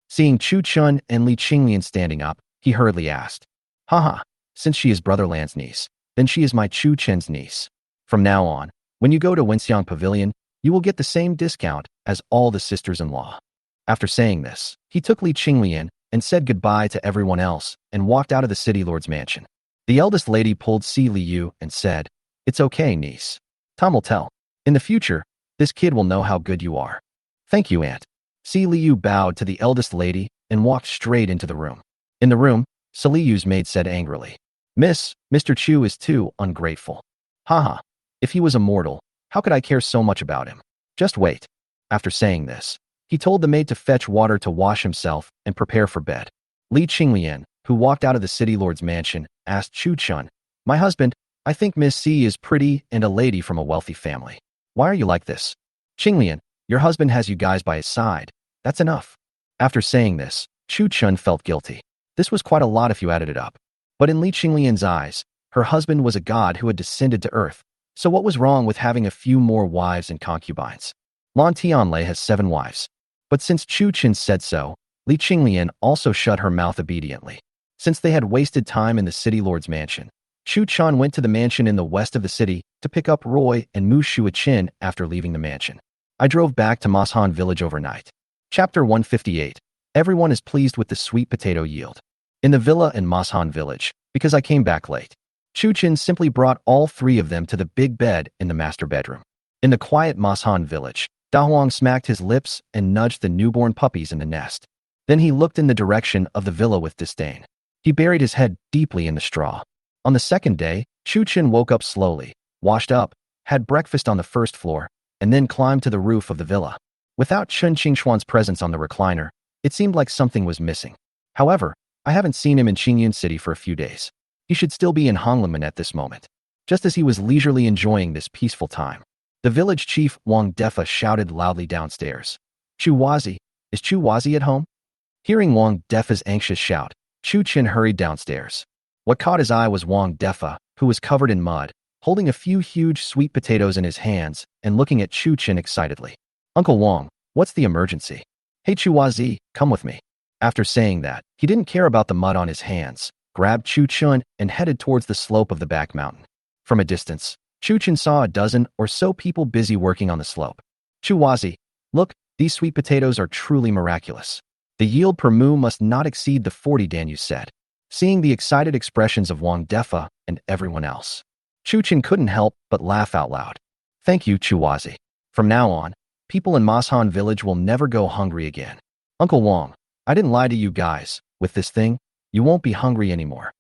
Seeing Chu Chun and Li Qinglian standing up, he hurriedly asked, Haha, since she is Brother Lan's niece, then she is my Chu Chen's niece. From now on, when you go to Wenxiang pavilion, you will get the same discount as all the sisters-in-law. After saying this, he took Li Qinglian and said goodbye to everyone else and walked out of the city lord's mansion. The eldest lady pulled Si Liu and said, It's okay, niece. Time will tell. In the future, this kid will know how good you are. Thank you, aunt. Si Liu bowed to the eldest lady and walked straight into the room. In the room, Si Liu's maid said angrily, Mr. Chu is too ungrateful. Haha, if he was a mortal, how could I care so much about him? Just wait. After saying this, he told the maid to fetch water to wash himself and prepare for bed. Li Qinglian, who walked out of the city lord's mansion, asked Chu Chun, My husband, I think Miss Si is pretty and a lady from a wealthy family. Why are you like this? Qinglian, Your husband has you guys by his side. That's enough. After saying this, Chu Chun felt guilty. This was quite a lot if you added it up. But in Li Qinglian's eyes, her husband was a god who had descended to earth. So what was wrong with having a few more wives and concubines? Lan Tianlei has 7 wives. But since Chu Chun said so, Li Qinglian also shut her mouth obediently. Since they had wasted time in the city lord's mansion, Chu Chun went to the mansion in the west of the city to pick up Roy and Mu Shuachin after leaving the mansion. I drove back to Mashan village overnight. Chapter 158. Everyone is pleased with the sweet potato yield. In the villa in Mashan village, because I came back late, Chu Chun simply brought all 3 of them to the big bed in the master bedroom. In the quiet Mashan village, Da Huang smacked his lips and nudged the newborn puppies in the nest. Then he looked in the direction of the villa with disdain. He buried his head deeply in the straw. On the second day, Chu Chun woke up slowly, washed up, had breakfast on the first floor, and then climbed to the roof of the villa. Without Chun Qingshuan's presence on the recliner, it seemed like something was missing. However, I haven't seen him in Qingyun City for a few days. He should still be in Honglenmen at this moment. Just as he was leisurely enjoying this peaceful time, the village chief Wang Defa shouted loudly downstairs. Chu Wazi, is Chu Wazi at home? Hearing Wang Defa's anxious shout, Chu Chin hurried downstairs. What caught his eye was Wang Defa, who was covered in mud, holding a few huge sweet potatoes in his hands and looking at Chu Chin excitedly. Uncle Wang, what's the emergency? Hey Chu Wazi, come with me. After saying that, he didn't care about the mud on his hands, grabbed Chu Chun and headed towards the slope of the back mountain. From a distance, Chu Chun saw a dozen or so people busy working on the slope. Chu Wazi, look, these sweet potatoes are truly miraculous. The yield per moo must not exceed the 40 dan you said. Seeing the excited expressions of Wang Defa and everyone else, Chu Chun couldn't help but laugh out loud. Thank you, Chu Wazi. From now on, people in Mashan village will never go hungry again. Uncle Wang, I didn't lie to you guys. With this thing, you won't be hungry anymore.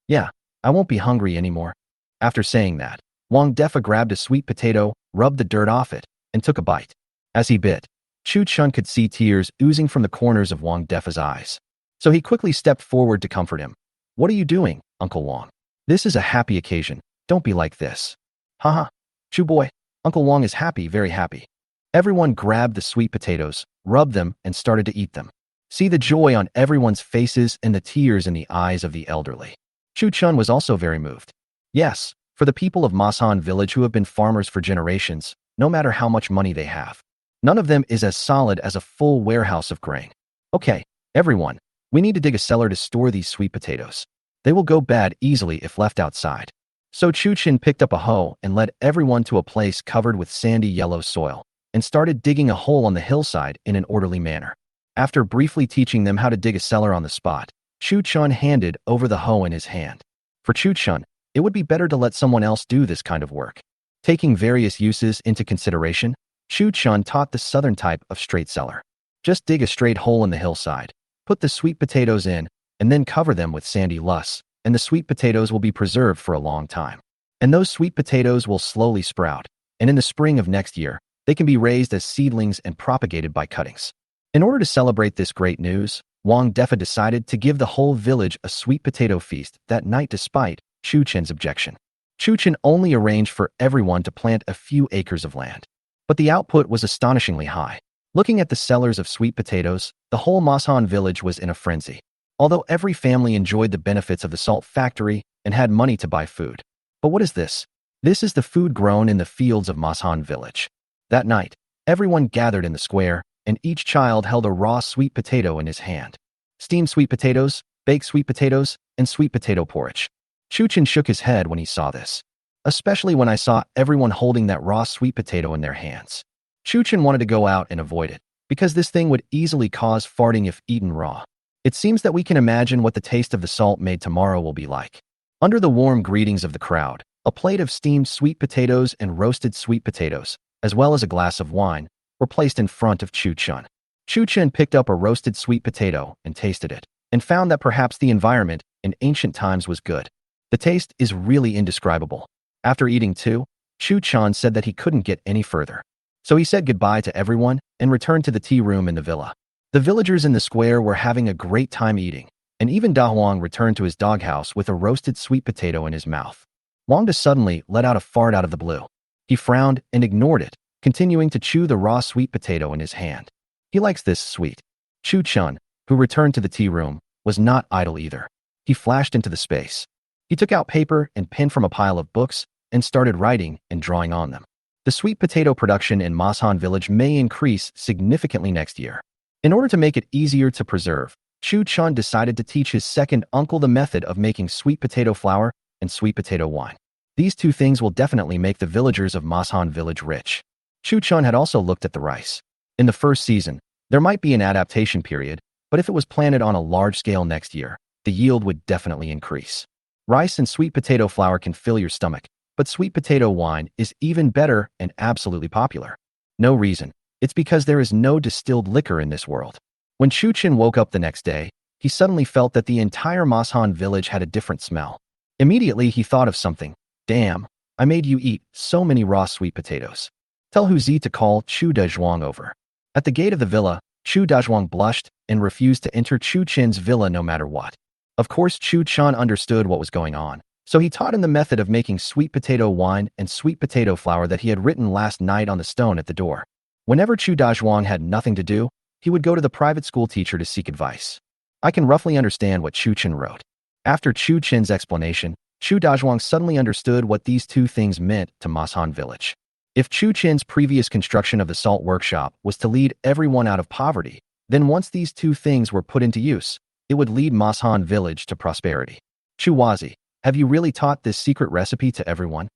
Yeah, I won't be hungry anymore. After saying that, Wang Defa grabbed a sweet potato, rubbed the dirt off it, and took a bite. As he bit, Chu Chun could see tears oozing from the corners of Wang Defa's eyes. So he quickly stepped forward to comfort him. What are you doing, Uncle Wang? This is a happy occasion. Don't be like this. Haha. Chu boy, Uncle Wang is happy, very happy. Everyone grabbed the sweet potatoes, rubbed them, and started to eat them. See the joy on everyone's faces and the tears in the eyes of the elderly. Chu Chun was also very moved. Yes, for the people of Mashan village who have been farmers for generations, no matter how much money they have, none of them is as solid as a full warehouse of grain. Okay, everyone, we need to dig a cellar to store these sweet potatoes. They will go bad easily if left outside. So Chu Chun picked up a hoe and led everyone to a place covered with sandy yellow soil and started digging a hole on the hillside in an orderly manner. After briefly teaching them how to dig a cellar on the spot, Chu Chun handed over the hoe in his hand. For Chu Chun, it would be better to let someone else do this kind of work. Taking various uses into consideration, Chu Chun taught the southern type of straight cellar. Just dig a straight hole in the hillside, put the sweet potatoes in, and then cover them with sandy loess, and the sweet potatoes will be preserved for a long time. And those sweet potatoes will slowly sprout, and in the spring of next year, they can be raised as seedlings and propagated by cuttings. In order to celebrate this great news, Wang Defa decided to give the whole village a sweet potato feast that night despite Chu Chen's objection. Chu Chen only arranged for everyone to plant a few acres of land. But the output was astonishingly high. Looking at the sellers of sweet potatoes, the whole Mashan village was in a frenzy. Although every family enjoyed the benefits of the salt factory and had money to buy food. But what is this? This is the food grown in the fields of Mashan village. That night, everyone gathered in the square, and each child held a raw sweet potato in his hand. Steamed sweet potatoes, baked sweet potatoes, and sweet potato porridge. Chu Chen shook his head when he saw this. Especially when I saw everyone holding that raw sweet potato in their hands. Chu Chen wanted to go out and avoid it, because this thing would easily cause farting if eaten raw. It seems that we can imagine what the taste of the salt made tomorrow will be like. Under the warm greetings of the crowd, a plate of steamed sweet potatoes and roasted sweet potatoes, as well as a glass of wine, were placed in front of Chu Chen. Chu Chen picked up a roasted sweet potato and tasted it, and found that perhaps the environment in ancient times was good. The taste is really indescribable. After eating two, Chu Chen said that he couldn't get any further. So he said goodbye to everyone and returned to the tea room in the villa. The villagers in the square were having a great time eating, and even Da Huang returned to his doghouse with a roasted sweet potato in his mouth. Wang De suddenly let out a fart out of the blue. He frowned and ignored it, continuing to chew the raw sweet potato in his hand. He likes this sweet. Chu Chun, who returned to the tea room, was not idle either. He flashed into the space. He took out paper and pen from a pile of books and started writing and drawing on them. The sweet potato production in Mashan village may increase significantly next year. In order to make it easier to preserve, Chu Chun decided to teach his second uncle the method of making sweet potato flour and sweet potato wine. These two things will definitely make the villagers of Mashan village rich. Chu Chun had also looked at the rice. In the first season, there might be an adaptation period, but if it was planted on a large scale next year, the yield would definitely increase. Rice and sweet potato flour can fill your stomach, but sweet potato wine is even better and absolutely popular. No reason. It's because there is no distilled liquor in this world. When Chu Chun woke up the next day, he suddenly felt that the entire Mashan village had a different smell. Immediately, he thought of something. Damn, I made you eat so many raw sweet potatoes. Tell Huzi to call Chu Dezhuang over. At the gate of the villa, Chu Dezhuang blushed and refused to enter Chu Chin's villa no matter what. Of course, Chu Chun understood what was going on, so he taught him the method of making sweet potato wine and sweet potato flour that he had written last night on the stone at the door. Whenever Chu Dezhuang had nothing to do, he would go to the private school teacher to seek advice. I can roughly understand what Chu Chun wrote. After Chu Chin's explanation, Chu Dezhuang suddenly understood what these two things meant to Mashan village. If Chu Chin's previous construction of the salt workshop was to lead everyone out of poverty, then once these two things were put into use, it would lead Mashan village to prosperity. Chu Wazi, have you really taught this secret recipe to everyone?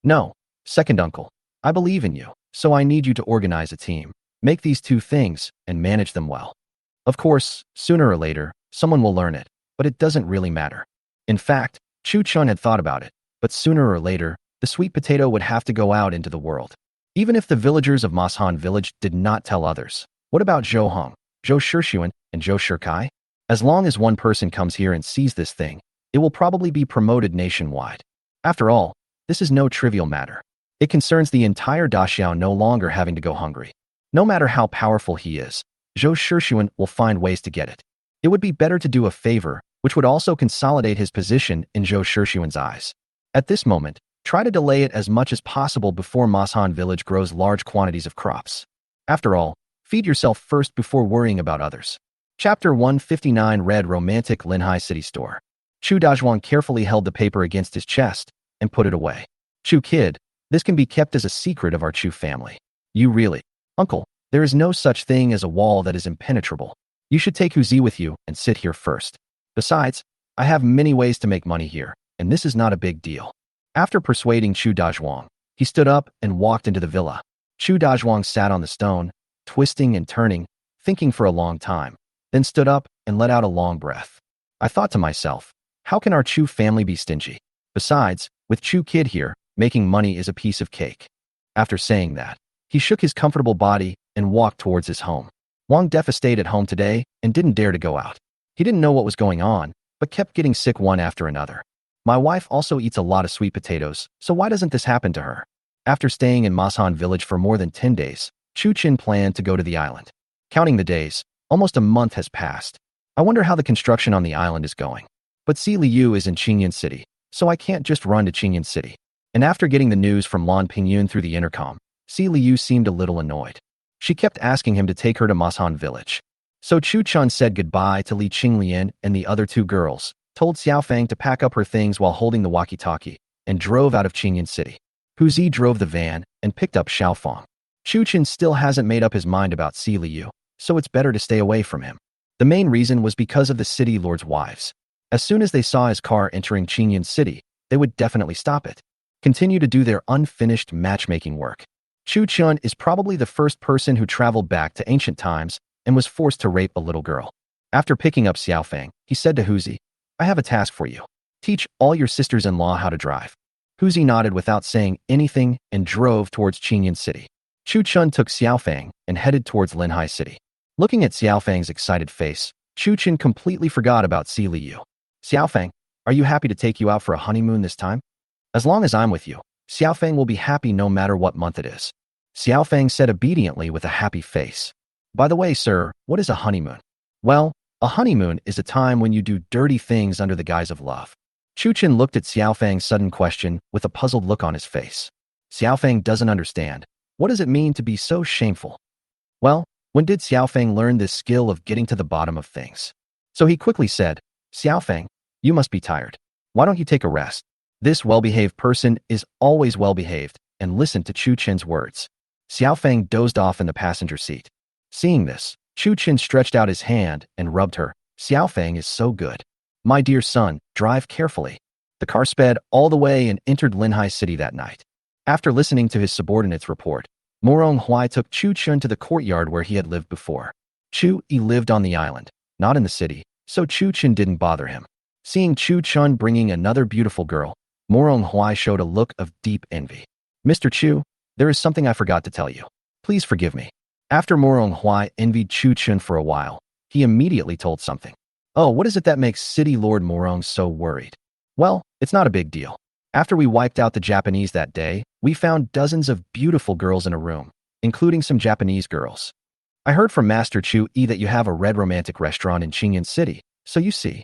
No, second uncle. I believe in you, so I need you to organize a team, make these two things, and manage them well. Of course, sooner or later, someone will learn it, but it doesn't really matter. In fact, Chu Chun had thought about it, but sooner or later, the sweet potato would have to go out into the world. Even if the villagers of Mashan village did not tell others, what about Zhou Hong, Zhou Shishuan, and Zhou Shikai? As long as one person comes here and sees this thing, it will probably be promoted nationwide. After all, this is no trivial matter. It concerns the entire Daxiao no longer having to go hungry. No matter how powerful he is, Zhou Shishuan will find ways to get it. It would be better to do a favor, which would also consolidate his position in Zhou Shishuan's eyes. At this moment, try to delay it as much as possible before Mashan village grows large quantities of crops. After all, feed yourself first before worrying about others. Chapter 159 Read Romantic Linhai City Store. Chu Dezhuang carefully held the paper against his chest and put it away. Chu kid, this can be kept as a secret of our Chu family. You really? Uncle, there is no such thing as a wall that is impenetrable. You should take Huzi with you and sit here first. Besides, I have many ways to make money here, and this is not a big deal. After persuading Chu Dezhuang, he stood up and walked into the villa. Chu Dezhuang sat on the stone, twisting and turning, thinking for a long time, then stood up and let out a long breath. I thought to myself, how can our Chu family be stingy? Besides, with Chu kid here, making money is a piece of cake. After saying that, he shook his comfortable body and walked towards his home. Wang Defa stayed at home today and didn't dare to go out. He didn't know what was going on, but kept getting sick one after another. My wife also eats a lot of sweet potatoes, so why doesn't this happen to her? After staying in Mashan village for more than 10 days, Chu Chin planned to go to the island. Counting the days, almost a month has passed. I wonder how the construction on the island is going. But Si Liu is in Qingyan City, so I can't just run to Qingyan City. And after getting the news from Lan Pingyun through the intercom, Si Liu seemed a little annoyed. She kept asking him to take her to Mashan village. So Chu Chun said goodbye to Li Qinglian and the other two girls, told Xiaofang to pack up her things while holding the walkie-talkie, and drove out of Qingyan City. Huzi drove the van and picked up Xiaofang. Chu Chun still hasn't made up his mind about Si Liu, so it's better to stay away from him. The main reason was because of the city lord's wives. As soon as they saw his car entering Qingyan City, they would definitely stop it. Continue to do their unfinished matchmaking work. Chu Chun is probably the first person who traveled back to ancient times and was forced to rape a little girl. After picking up Xiaofang, he said to Huzi, I have a task for you. Teach all your sisters-in-law how to drive. Huzi nodded without saying anything and drove towards Qingyan City. Chu Chun took Xiaofang and headed towards Linhai City. Looking at Xiaofang's excited face, Chu Chun completely forgot about Si Liu. Xiaofang, are you happy to take you out for a honeymoon this time? As long as I'm with you, Xiaofang will be happy no matter what month it is. Xiaofang said obediently with a happy face. By the way, sir, what is a honeymoon? Well, a honeymoon is a time when you do dirty things under the guise of love. Chu Chun looked at Xiaofang's sudden question with a puzzled look on his face. Xiaofang doesn't understand, What does it mean to be so shameful? Well, when did Xiaofeng learn this skill of getting to the bottom of things? So he quickly said, Xiaofeng, you must be tired. Why don't you take a rest? This well-behaved person is always well-behaved and listened to Chu Chen's words. Xiaofeng dozed off in the passenger seat. Seeing this, Chu Chen stretched out his hand and rubbed her. Xiaofeng is so good. My dear son, drive carefully. The car sped all the way and entered Linhai City that night. After listening to his subordinate's report, Morong Huai took Chu Chen to the courtyard where he had lived before. Chu Yi lived on the island, not in the city, so Chu Chen didn't bother him. Seeing Chu Chen bringing another beautiful girl, Morong Huai showed a look of deep envy. Mr. Chu, there is something I forgot to tell you. Please forgive me. After Morong Huai envied Chu Chen for a while, he immediately told something. Oh, what is it that makes City Lord Morong so worried? Well, it's not a big deal. After we wiped out the Japanese that day, we found dozens of beautiful girls in a room, including some Japanese girls. I heard from Master Chu Yi that you have a red romantic restaurant in Qingyan City, so you see.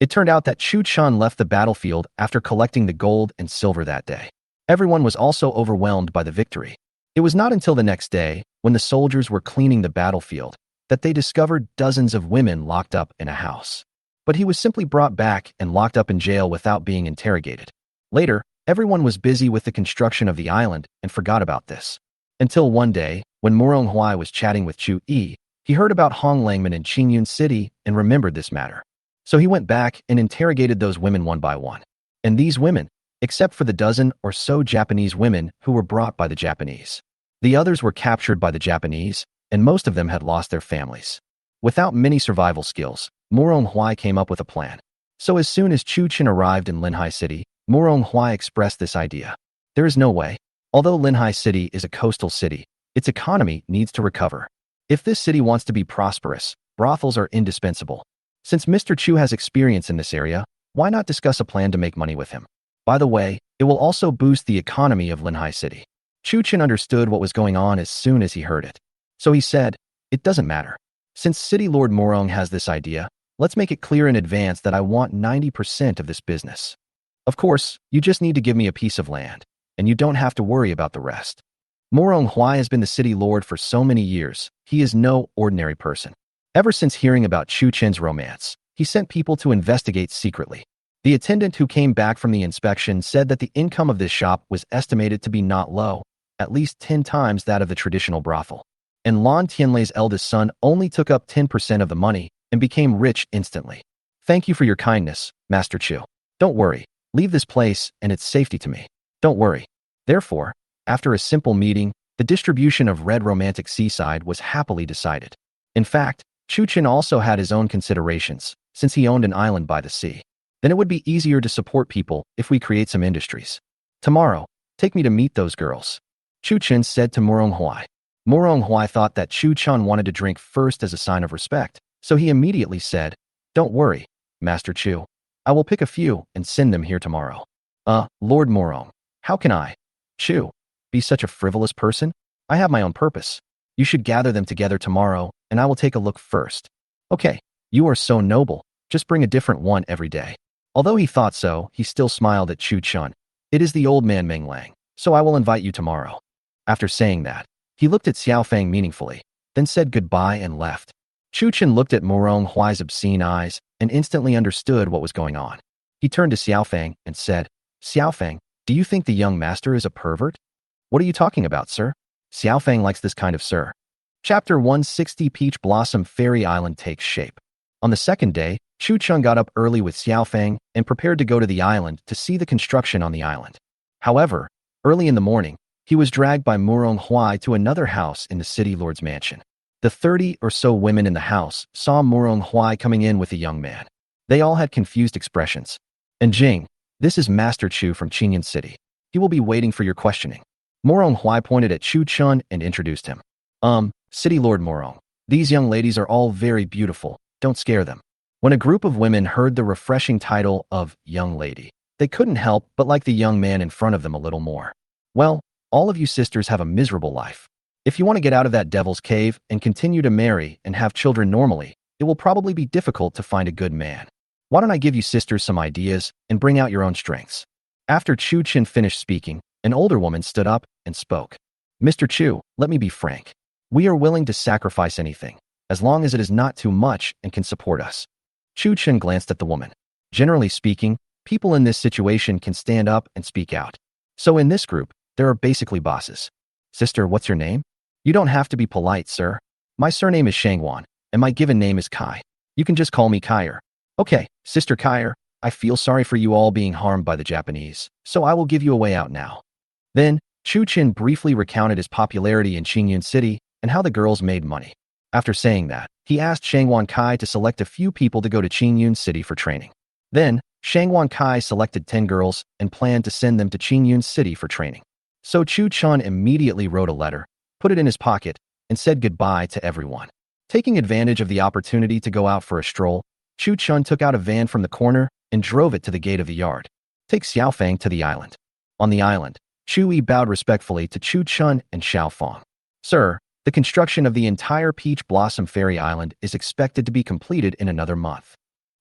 It turned out that Chu Chen left the battlefield after collecting the gold and silver that day. Everyone was also overwhelmed by the victory. It was not until the next day, when the soldiers were cleaning the battlefield, that they discovered dozens of women locked up in a house. But he was simply brought back and locked up in jail without being interrogated. Later, everyone was busy with the construction of the island and forgot about this. Until one day, when Morong Huai was chatting with Chu Yi, he heard about Hong Langman in Qingyun City and remembered this matter. So he went back and interrogated those women one by one. And these women, except for the dozen or so Japanese women who were brought by the Japanese. The others were captured by the Japanese, and most of them had lost their families. Without many survival skills, Morong Huai came up with a plan. So as soon as Chu Chen arrived in Linhai City, Morong Huai expressed this idea. There is no way. Although Linhai City is a coastal city, its economy needs to recover. If this city wants to be prosperous, brothels are indispensable. Since Mr. Chu has experience in this area, why not discuss a plan to make money with him? By the way, it will also boost the economy of Linhai City. Chu Chen understood what was going on as soon as he heard it. So he said, it doesn't matter. Since City Lord Morong has this idea, let's make it clear in advance that I want 90% of this business. Of course, you just need to give me a piece of land, and you don't have to worry about the rest. Morong Huai has been the city lord for so many years, he is no ordinary person. Ever since hearing about Chu Chen's romance, he sent people to investigate secretly. The attendant who came back from the inspection said that the income of this shop was estimated to be not low, at least 10 times that of the traditional brothel. And Lan Tianlei's eldest son only took up 10% of the money and became rich instantly. Thank you for your kindness, Master Chu. Don't worry. Leave this place and its safety to me. Don't worry. Therefore, after a simple meeting, the distribution of Red Romantic Seaside was happily decided. In fact, Chu Chen also had his own considerations, since he owned an island by the sea. Then it would be easier to support people if we create some industries. Tomorrow, take me to meet those girls. Chu Chen said to Morong Huai. Morong Huai thought that Chu Chen wanted to drink first as a sign of respect, so he immediately said, Don't worry, Master Chu. I will pick a few and send them here tomorrow. Lord Morong, how can I, Chu, be such a frivolous person? I have my own purpose. You should gather them together tomorrow, and I will take a look first. Okay, you are so noble. Just bring a different one every day. Although he thought so, he still smiled at Chu Chen. It is the old man Meng Lang, so I will invite you tomorrow. After saying that, he looked at Xiaofeng meaningfully, then said goodbye and left. Chu Chen looked at Morong Huai's obscene eyes and instantly understood what was going on. He turned to Xiaofeng and said, Xiaofeng, do you think the young master is a pervert? What are you talking about, sir? Xiaofeng likes this kind of sir. Chapter 160 Peach Blossom Fairy Island takes shape. On the second day, Chu Chen got up early with Xiaofeng and prepared to go to the island to see the construction on the island. However, early in the morning, he was dragged by Morong Huai to another house in the city lord's mansion. The 30 or so women in the house saw Morong Huai coming in with a young man. They all had confused expressions. And Jing, this is Master Chu from Qingyun City. He will be waiting for your questioning. Morong Huai pointed at Chu Chen and introduced him. City Lord Morong, these young ladies are all very beautiful. Don't scare them. When a group of women heard the refreshing title of young lady, they couldn't help but like the young man in front of them a little more. Well, all of you sisters have a miserable life. If you want to get out of that devil's cave and continue to marry and have children normally, it will probably be difficult to find a good man. Why don't I give you sisters some ideas and bring out your own strengths? After Chu Chen finished speaking, an older woman stood up and spoke. Mr. Chu, let me be frank. We are willing to sacrifice anything, as long as it is not too much and can support us. Chu Chen glanced at the woman. Generally speaking, people in this situation can stand up and speak out. So in this group, there are basically bosses. Sister, what's your name? You don't have to be polite, sir. My surname is Shangwan, and my given name is Kai. You can just call me Kaier. Okay, Sister Kaier, I feel sorry for you all being harmed by the Japanese, so I will give you a way out now. Then, Chu Chen briefly recounted his popularity in Qingyun City and how the girls made money. After saying that, he asked Shangwan Kai to select a few people to go to Qingyun City for training. Then, Shangwan Kai selected 10 girls and planned to send them to Qingyun City for training. So Chu Chen immediately wrote a letter, put it in his pocket, and said goodbye to everyone. Taking advantage of the opportunity to go out for a stroll, Chu Chen took out a van from the corner and drove it to the gate of the yard. Take Xiaofang to the island. On the island, Chu Yi bowed respectfully to Chu Chen and Xiaofang. Sir, the construction of the entire Peach Blossom Fairy Island is expected to be completed in another month.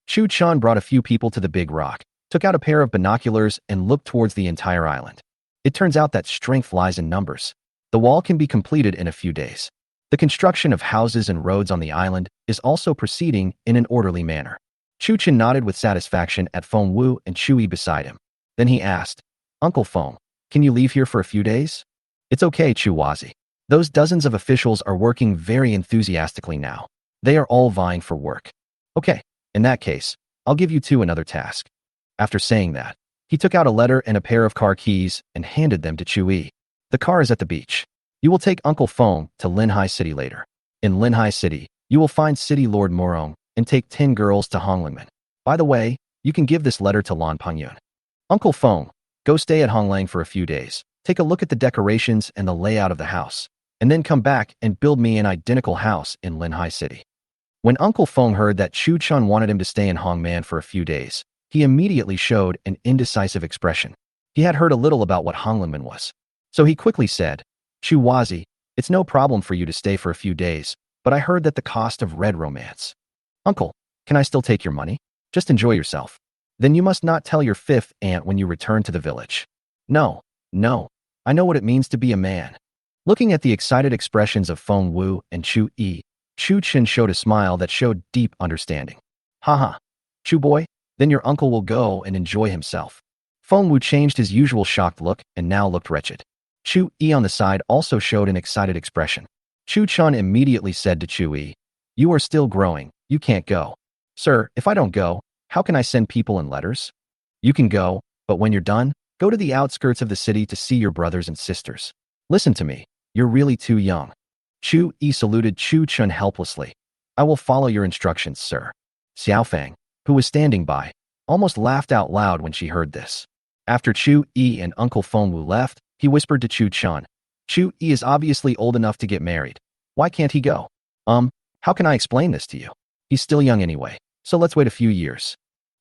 Chu Chen brought a few people to the big rock, took out a pair of binoculars and looked towards the entire island. It turns out that strength lies in numbers. The wall can be completed in a few days. The construction of houses and roads on the island is also proceeding in an orderly manner. Chu Chen nodded with satisfaction at Feng Wu and Chu Yi beside him. Then he asked, Uncle Feng, can you leave here for a few days? It's okay, Chu Wazi. Those dozens of officials are working very enthusiastically now. They are all vying for work. Okay, in that case, I'll give you two another task. After saying that, he took out a letter and a pair of car keys and handed them to Chu Yi. The car is at the beach. You will take Uncle Feng to Linhai City later. In Linhai City, you will find City Lord Morong and take 10 girls to Honglingmen. By the way, you can give this letter to Lan Pangyun. Uncle Feng, go stay at Honglang for a few days. Take a look at the decorations and the layout of the house, and then come back and build me an identical house in Linhai City. When Uncle Feng heard that Chu Chen wanted him to stay in Hongman for a few days, he immediately showed an indecisive expression. He had heard a little about what Honglingmen was. So he quickly said, Chu Wazi, it's no problem for you to stay for a few days, but I heard that the cost of red romance. Uncle, can I still take your money? Just enjoy yourself. Then you must not tell your fifth aunt when you return to the village. No, I know what it means to be a man. Looking at the excited expressions of Feng Wu and Chu Yi, Chu Chen showed a smile that showed deep understanding. Haha, Chu boy, then your uncle will go and enjoy himself. Feng Wu changed his usual shocked look and now looked wretched. Chu Yi on the side also showed an excited expression. Chu Chen immediately said to Chu Yi, you are still growing, you can't go. Sir, if I don't go, how can I send people in letters? You can go, but when you're done, go to the outskirts of the city to see your brothers and sisters. Listen to me, you're really too young. Chu Yi saluted Chu Chen helplessly. I will follow your instructions, sir. Xiaofang, who was standing by, almost laughed out loud when she heard this. After Chu Yi and Uncle Feng Wu left, he whispered to Chu Chen, Chu Yi is obviously old enough to get married. Why can't he go? How can I explain this to you? He's still young anyway, so let's wait a few years.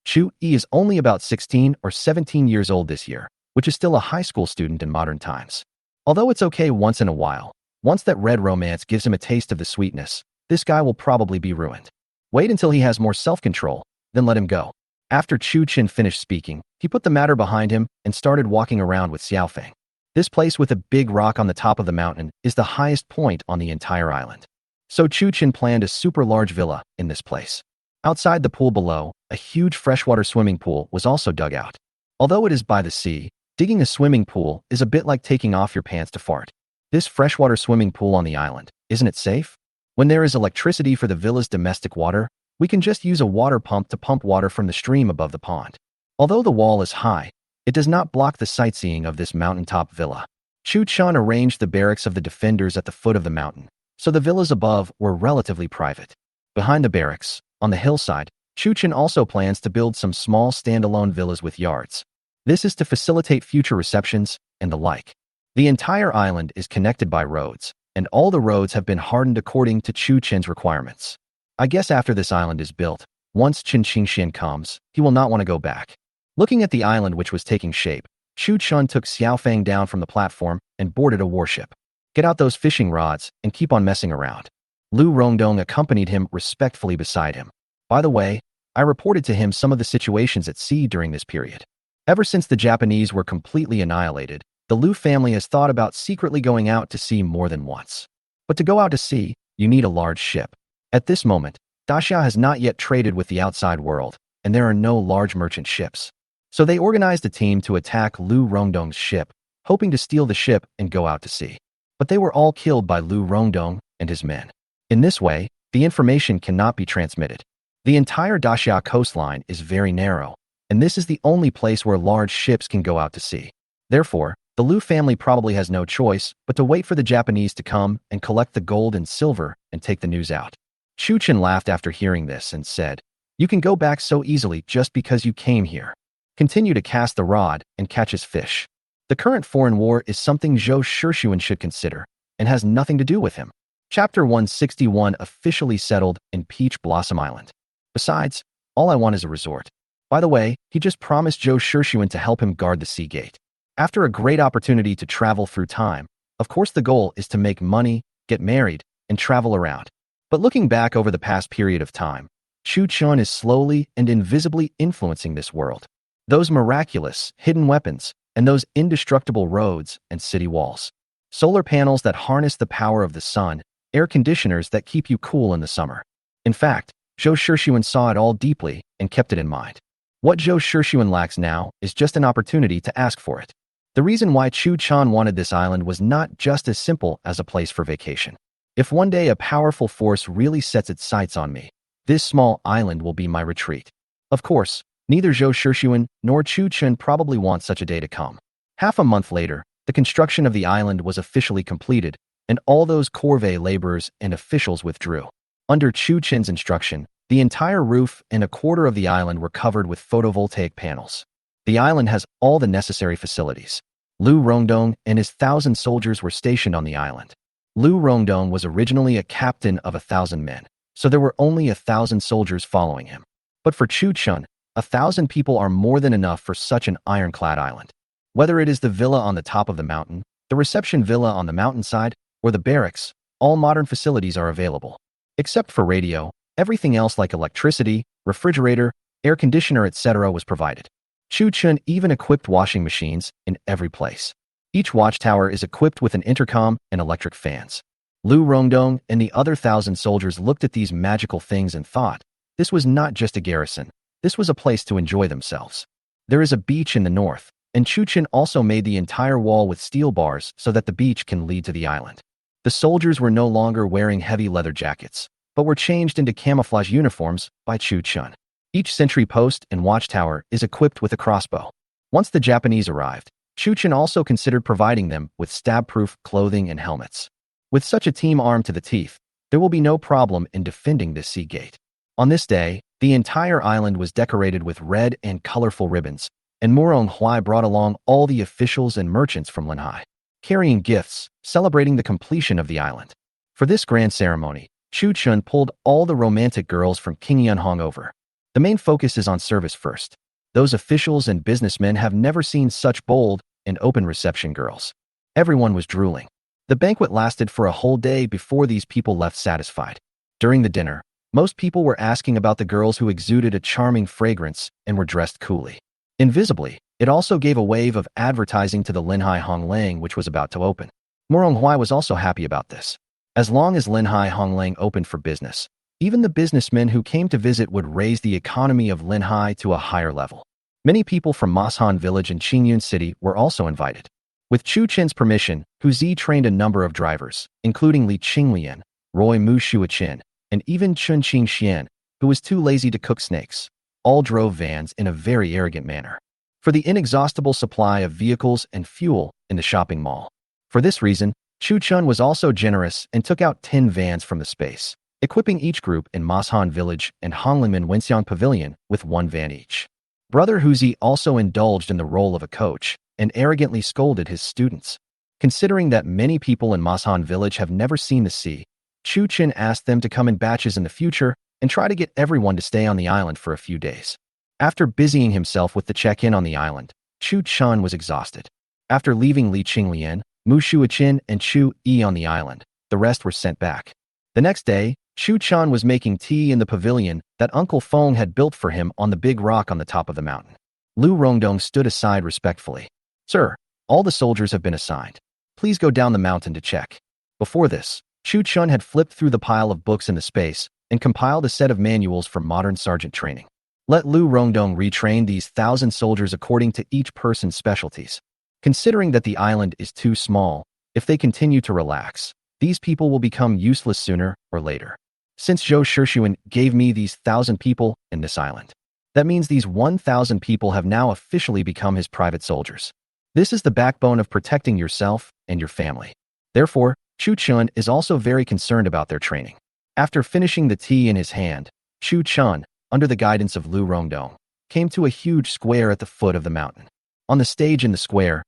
Chu Yi is only about 16 or 17 years old this year, which is still a high school student in modern times. Although it's okay once in a while, once that red romance gives him a taste of the sweetness, this guy will probably be ruined. Wait until he has more self-control, then let him go. After Chu Chen finished speaking, he put the matter behind him and started walking around with Xiaofang. This place with a big rock on the top of the mountain is the highest point on the entire island. So Chu Chen planned a super large villa in this place. Outside the pool below, a huge freshwater swimming pool was also dug out. Although it is by the sea, digging a swimming pool is a bit like taking off your pants to fart. This freshwater swimming pool on the island, isn't it safe? When there is electricity for the villa's domestic water, we can just use a water pump to pump water from the stream above the pond. Although the wall is high, it does not block the sightseeing of this mountaintop villa. Chu Chen arranged the barracks of the defenders at the foot of the mountain, so the villas above were relatively private. Behind the barracks, on the hillside, Chu Chen also plans to build some small standalone villas with yards. This is to facilitate future receptions and the like. The entire island is connected by roads, and all the roads have been hardened according to Chu Chen's requirements. I guess after this island is built, once Chen Qingxian comes, he will not want to go back. Looking at the island which was taking shape, Chu Chen took Xiaofang down from the platform and boarded a warship. Get out those fishing rods and keep on messing around. Lu Rongdong accompanied him respectfully beside him. By the way, I reported to him some of the situations at sea during this period. Ever since the Japanese were completely annihilated, the Liu family has thought about secretly going out to sea more than once. But to go out to sea, you need a large ship. At this moment, Daxia has not yet traded with the outside world, and there are no large merchant ships. So they organized a team to attack Liu Rongdong's ship, hoping to steal the ship and go out to sea. But they were all killed by Liu Rongdong and his men. In this way, the information cannot be transmitted. The entire Daxia coastline is very narrow, and this is the only place where large ships can go out to sea. Therefore, the Liu family probably has no choice but to wait for the Japanese to come and collect the gold and silver and take the news out. Chu Chen laughed after hearing this and said, "You can go back so easily just because you came here. Continue to cast the rod and catch his fish. The current foreign war is something Zhou Shixuan should consider and has nothing to do with him." Chapter 161 officially settled in Peach Blossom Island. Besides, all I want is a resort. By the way, he just promised Zhou Shixuan to help him guard the sea gate. After a great opportunity to travel through time, of course the goal is to make money, get married, and travel around. But looking back over the past period of time, Chu Chun is slowly and invisibly influencing this world. Those miraculous, hidden weapons, and those indestructible roads and city walls. Solar panels that harness the power of the sun, air conditioners that keep you cool in the summer. In fact, Zhou Shixuan saw it all deeply and kept it in mind. What Zhou Shixuan lacks now is just an opportunity to ask for it. The reason why Chu Chan wanted this island was not just as simple as a place for vacation. If one day a powerful force really sets its sights on me, this small island will be my retreat. Of course, neither Zhou Shixuan nor Chu Chen probably want such a day to come. Half a month later, the construction of the island was officially completed, and all those corvée laborers and officials withdrew. Under Chu Chen's instruction, the entire roof and a quarter of the island were covered with photovoltaic panels. The island has all the necessary facilities. Liu Rongdong and his 1,000 soldiers were stationed on the island. Liu Rongdong was originally a captain of 1,000 men, so there were only 1,000 soldiers following him. But for Chu Chun, 1,000 people are more than enough for such an ironclad island. Whether it is the villa on the top of the mountain, the reception villa on the mountainside, or the barracks, all modern facilities are available. Except for radio, everything else like electricity, refrigerator, air conditioner, etc. was provided. Chu Chun even equipped washing machines in every place. Each watchtower is equipped with an intercom and electric fans. Liu Rongdong and the other 1,000 soldiers looked at these magical things and thought, this was not just a garrison, this was a place to enjoy themselves. There is a beach in the north, and Chu Chun also made the entire wall with steel bars so that the beach can lead to the island. The soldiers were no longer wearing heavy leather jackets, but were changed into camouflage uniforms by Chu Chun. Each sentry post and watchtower is equipped with a crossbow. Once the Japanese arrived, Chu Chun also considered providing them with stab-proof clothing and helmets. With such a team armed to the teeth, there will be no problem in defending this sea gate. On this day, the entire island was decorated with red and colorful ribbons, and Murong Huai brought along all the officials and merchants from Linhai, carrying gifts, celebrating the completion of the island. For this grand ceremony, Chu Chun pulled all the romantic girls from King Yunhong over. The main focus is on service first. Those officials and businessmen have never seen such bold and open reception girls. Everyone was drooling. The banquet lasted for a whole day before these people left satisfied. During the dinner, most people were asking about the girls who exuded a charming fragrance and were dressed coolly. Invisibly, it also gave a wave of advertising to the Linhai Honglang which was about to open. Murong Huai was also happy about this. As long as Linhai Honglang opened for business, even the businessmen who came to visit would raise the economy of Linhai to a higher level. Many people from Mashan village and Qingyun city were also invited. With Chu Chen's permission, Hu Zi trained a number of drivers, including Li Qinglian, Roy Mu Shuaqin, and even Chun Qing Xian, who was too lazy to cook snakes. All drove vans in a very arrogant manner. For the inexhaustible supply of vehicles and fuel in the shopping mall. For this reason, Chu Chun was also generous and took out 10 vans from the space, equipping each group in Mashan Village and Honglinmen Wenxiang Pavilion with 1 van each. Brother Huzi also indulged in the role of a coach and arrogantly scolded his students. Considering that many people in Mashan Village have never seen the sea, Chu Chun asked them to come in batches in the future and try to get everyone to stay on the island for a few days. After busying himself with the check-in on the island, Chu Chun was exhausted. After leaving Li Qinglian, Mu Shuaqin, and Chu Yi on the island, the rest were sent back. The next day, Chu Chun was making tea in the pavilion that Uncle Feng had built for him on the big rock on the top of the mountain. Liu Rongdong stood aside respectfully. "Sir, All the soldiers have been assigned. Please go down the mountain to check. Before this, Chu Chun had flipped through the pile of books in the space and compiled a set of manuals for modern sergeant training. Let Lu Rongdong retrain these 1,000 soldiers according to each person's specialties. Considering that the island is too small, if they continue to relax, these people will become useless sooner or later. Since Zhou Shixuan gave me these 1,000 people in this island, that means these 1,000 people have now officially become his private soldiers. This is the backbone of protecting yourself and your family. Therefore, Chu Chun is also very concerned about their training. After finishing the tea in his hand, Chu Chun, under the guidance of Lu Rongdong, came to a huge square at the foot of the mountain. On the stage in the square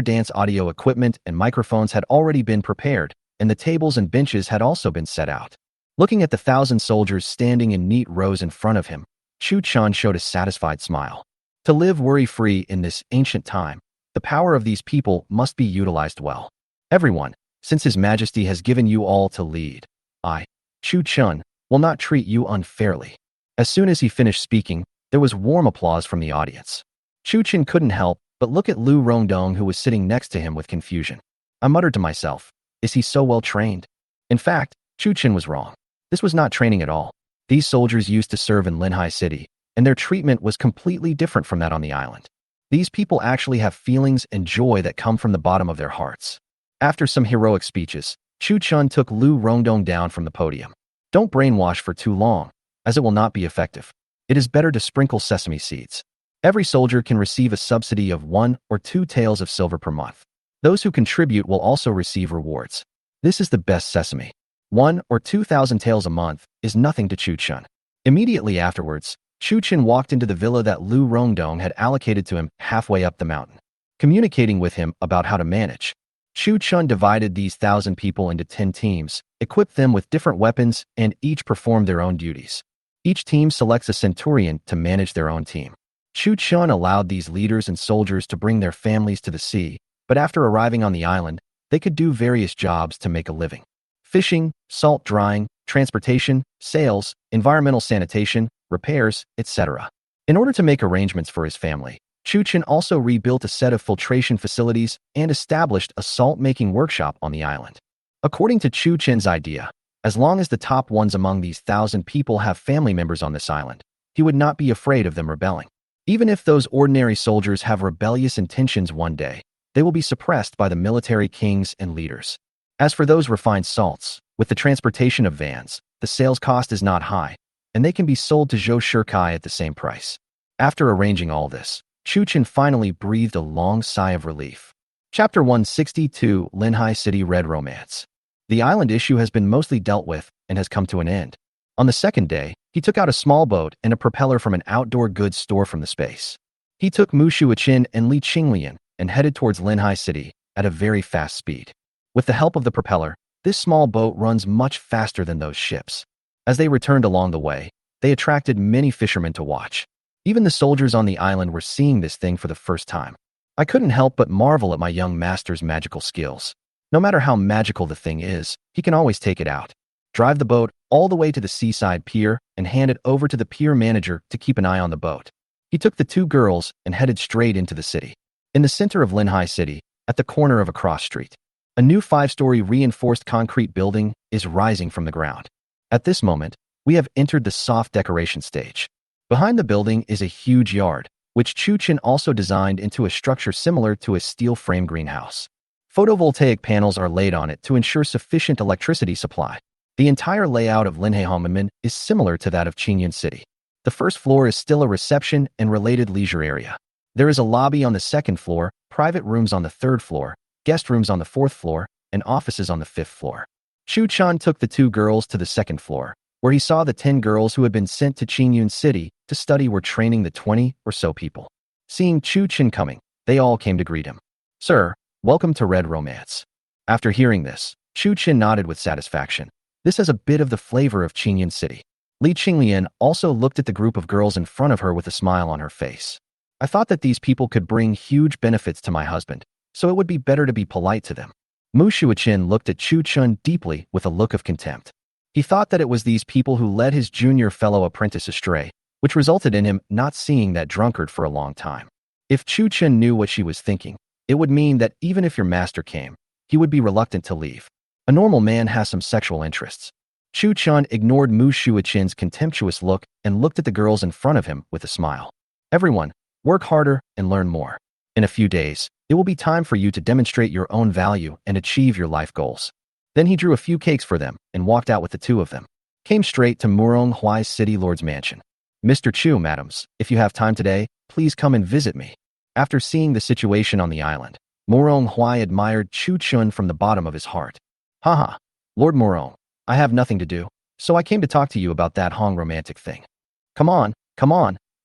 dance audio equipment and microphones had already been prepared, and the tables and benches had also been set out. Looking at the 1,000 soldiers standing in neat rows in front of him, Chu Chun showed a satisfied smile. To live worry-free in this ancient time, the power of these people must be utilized well. Everyone, since His Majesty has given you all to lead, I, Chu Chun, will not treat you unfairly. As soon as he finished speaking, there was warm applause from the audience. Chu Chun couldn't help but look at Lu Rongdong, who was sitting next to him with confusion. I muttered to myself, is he so well trained? In fact, Chu Chun was wrong. This was not training at all. These soldiers used to serve in Linhai City, and their treatment was completely different from that on the island. These people actually have feelings and joy that come from the bottom of their hearts. After some heroic speeches, Chu Chun took Lu Rongdong down from the podium. Don't brainwash for too long, as it will not be effective. It is better to sprinkle sesame seeds. Every soldier can receive a subsidy of 1 or 2 taels of silver per month. Those who contribute will also receive rewards. This is the best sesame. 1 or 2,000 taels a month is nothing to Chu Chun. Immediately afterwards, Chu Chun walked into the villa that Lu Rongdong had allocated to him halfway up the mountain. Communicating with him about how to manage, Chu Chun divided these 1,000 people into 10 teams, equipped them with different weapons, and each performed their own duties. Each team selects a centurion to manage their own team. Chu Chun allowed these leaders and soldiers to bring their families to the sea, but after arriving on the island, they could do various jobs to make a living. Fishing, salt drying, transportation, sales, environmental sanitation, repairs, etc. In order to make arrangements for his family, Chu Chun also rebuilt a set of filtration facilities and established a salt-making workshop on the island. According to Chu Chun's idea, as long as the top ones among these 1,000 people have family members on this island, he would not be afraid of them rebelling. Even if those ordinary soldiers have rebellious intentions one day, they will be suppressed by the military kings and leaders. As for those refined salts, with the transportation of vans, the sales cost is not high, and they can be sold to Zhou Shixuan at the same price. After arranging all this, Chu Chun finally breathed a long sigh of relief. Chapter 162, Linhai City Red Romance. The island issue has been mostly dealt with and has come to an end. On the second day, he took out a small boat and a propeller from an outdoor goods store from the space. He took Mu Shuaqin and Li Qinglian and headed towards Linhai City at a very fast speed. With the help of the propeller, this small boat runs much faster than those ships. As they returned along the way, they attracted many fishermen to watch. Even the soldiers on the island were seeing this thing for the first time. I couldn't help but marvel at my young master's magical skills. No matter how magical the thing is, he can always take it out. Drive the boat all the way to the seaside pier and hand it over to the pier manager to keep an eye on the boat. He took the 2 girls and headed straight into the city. In the center of Linhai City, at the corner of a cross street, a new 5-story reinforced concrete building is rising from the ground. At this moment, we have entered the soft decoration stage. Behind the building is a huge yard, which Chu Chun also designed into a structure similar to a steel frame greenhouse. Photovoltaic panels are laid on it to ensure sufficient electricity supply. The entire layout of Linhai Homenmin is similar to that of Qingyun City. The first floor is still a reception and related leisure area. There is a lobby on the second floor, private rooms on the third floor, guest rooms on the fourth floor, and offices on the fifth floor. Chu Chun took the 2 girls to the second floor, where he saw the 10 girls who had been sent to Qingyun City to study were training the 20 or so people. Seeing Chu Chun coming, they all came to greet him. Sir, welcome to Red Romance. After hearing this, Chu Chun nodded with satisfaction. This has a bit of the flavor of Qingyun City. Li Qinglian also looked at the group of girls in front of her with a smile on her face. I thought that these people could bring huge benefits to my husband, so it would be better to be polite to them. Mu Shuaqin looked at Chu Chun deeply with a look of contempt. He thought that it was these people who led his junior fellow apprentice astray, which resulted in him not seeing that drunkard for a long time. If Chu Chun knew what she was thinking, It would mean that even if your master came, he would be reluctant to leave. A normal man has some sexual interests. Chu Chun ignored Mu Shuichin's contemptuous look and looked at the girls in front of him with a smile. Everyone, work harder and learn more. In a few days, it will be time for you to demonstrate your own value and achieve your life goals. Then he drew a few cakes for them and walked out with the two of them. Came straight to Murong Huai's city lord's mansion. Mr. Chu, madams, if you have time today, please come and visit me. After seeing the situation on the island, Murong Huai admired Chu Chun from the bottom of his heart. Haha, Lord Murong, I have nothing to do, so I came to talk to you about that Hong romantic thing. Come on,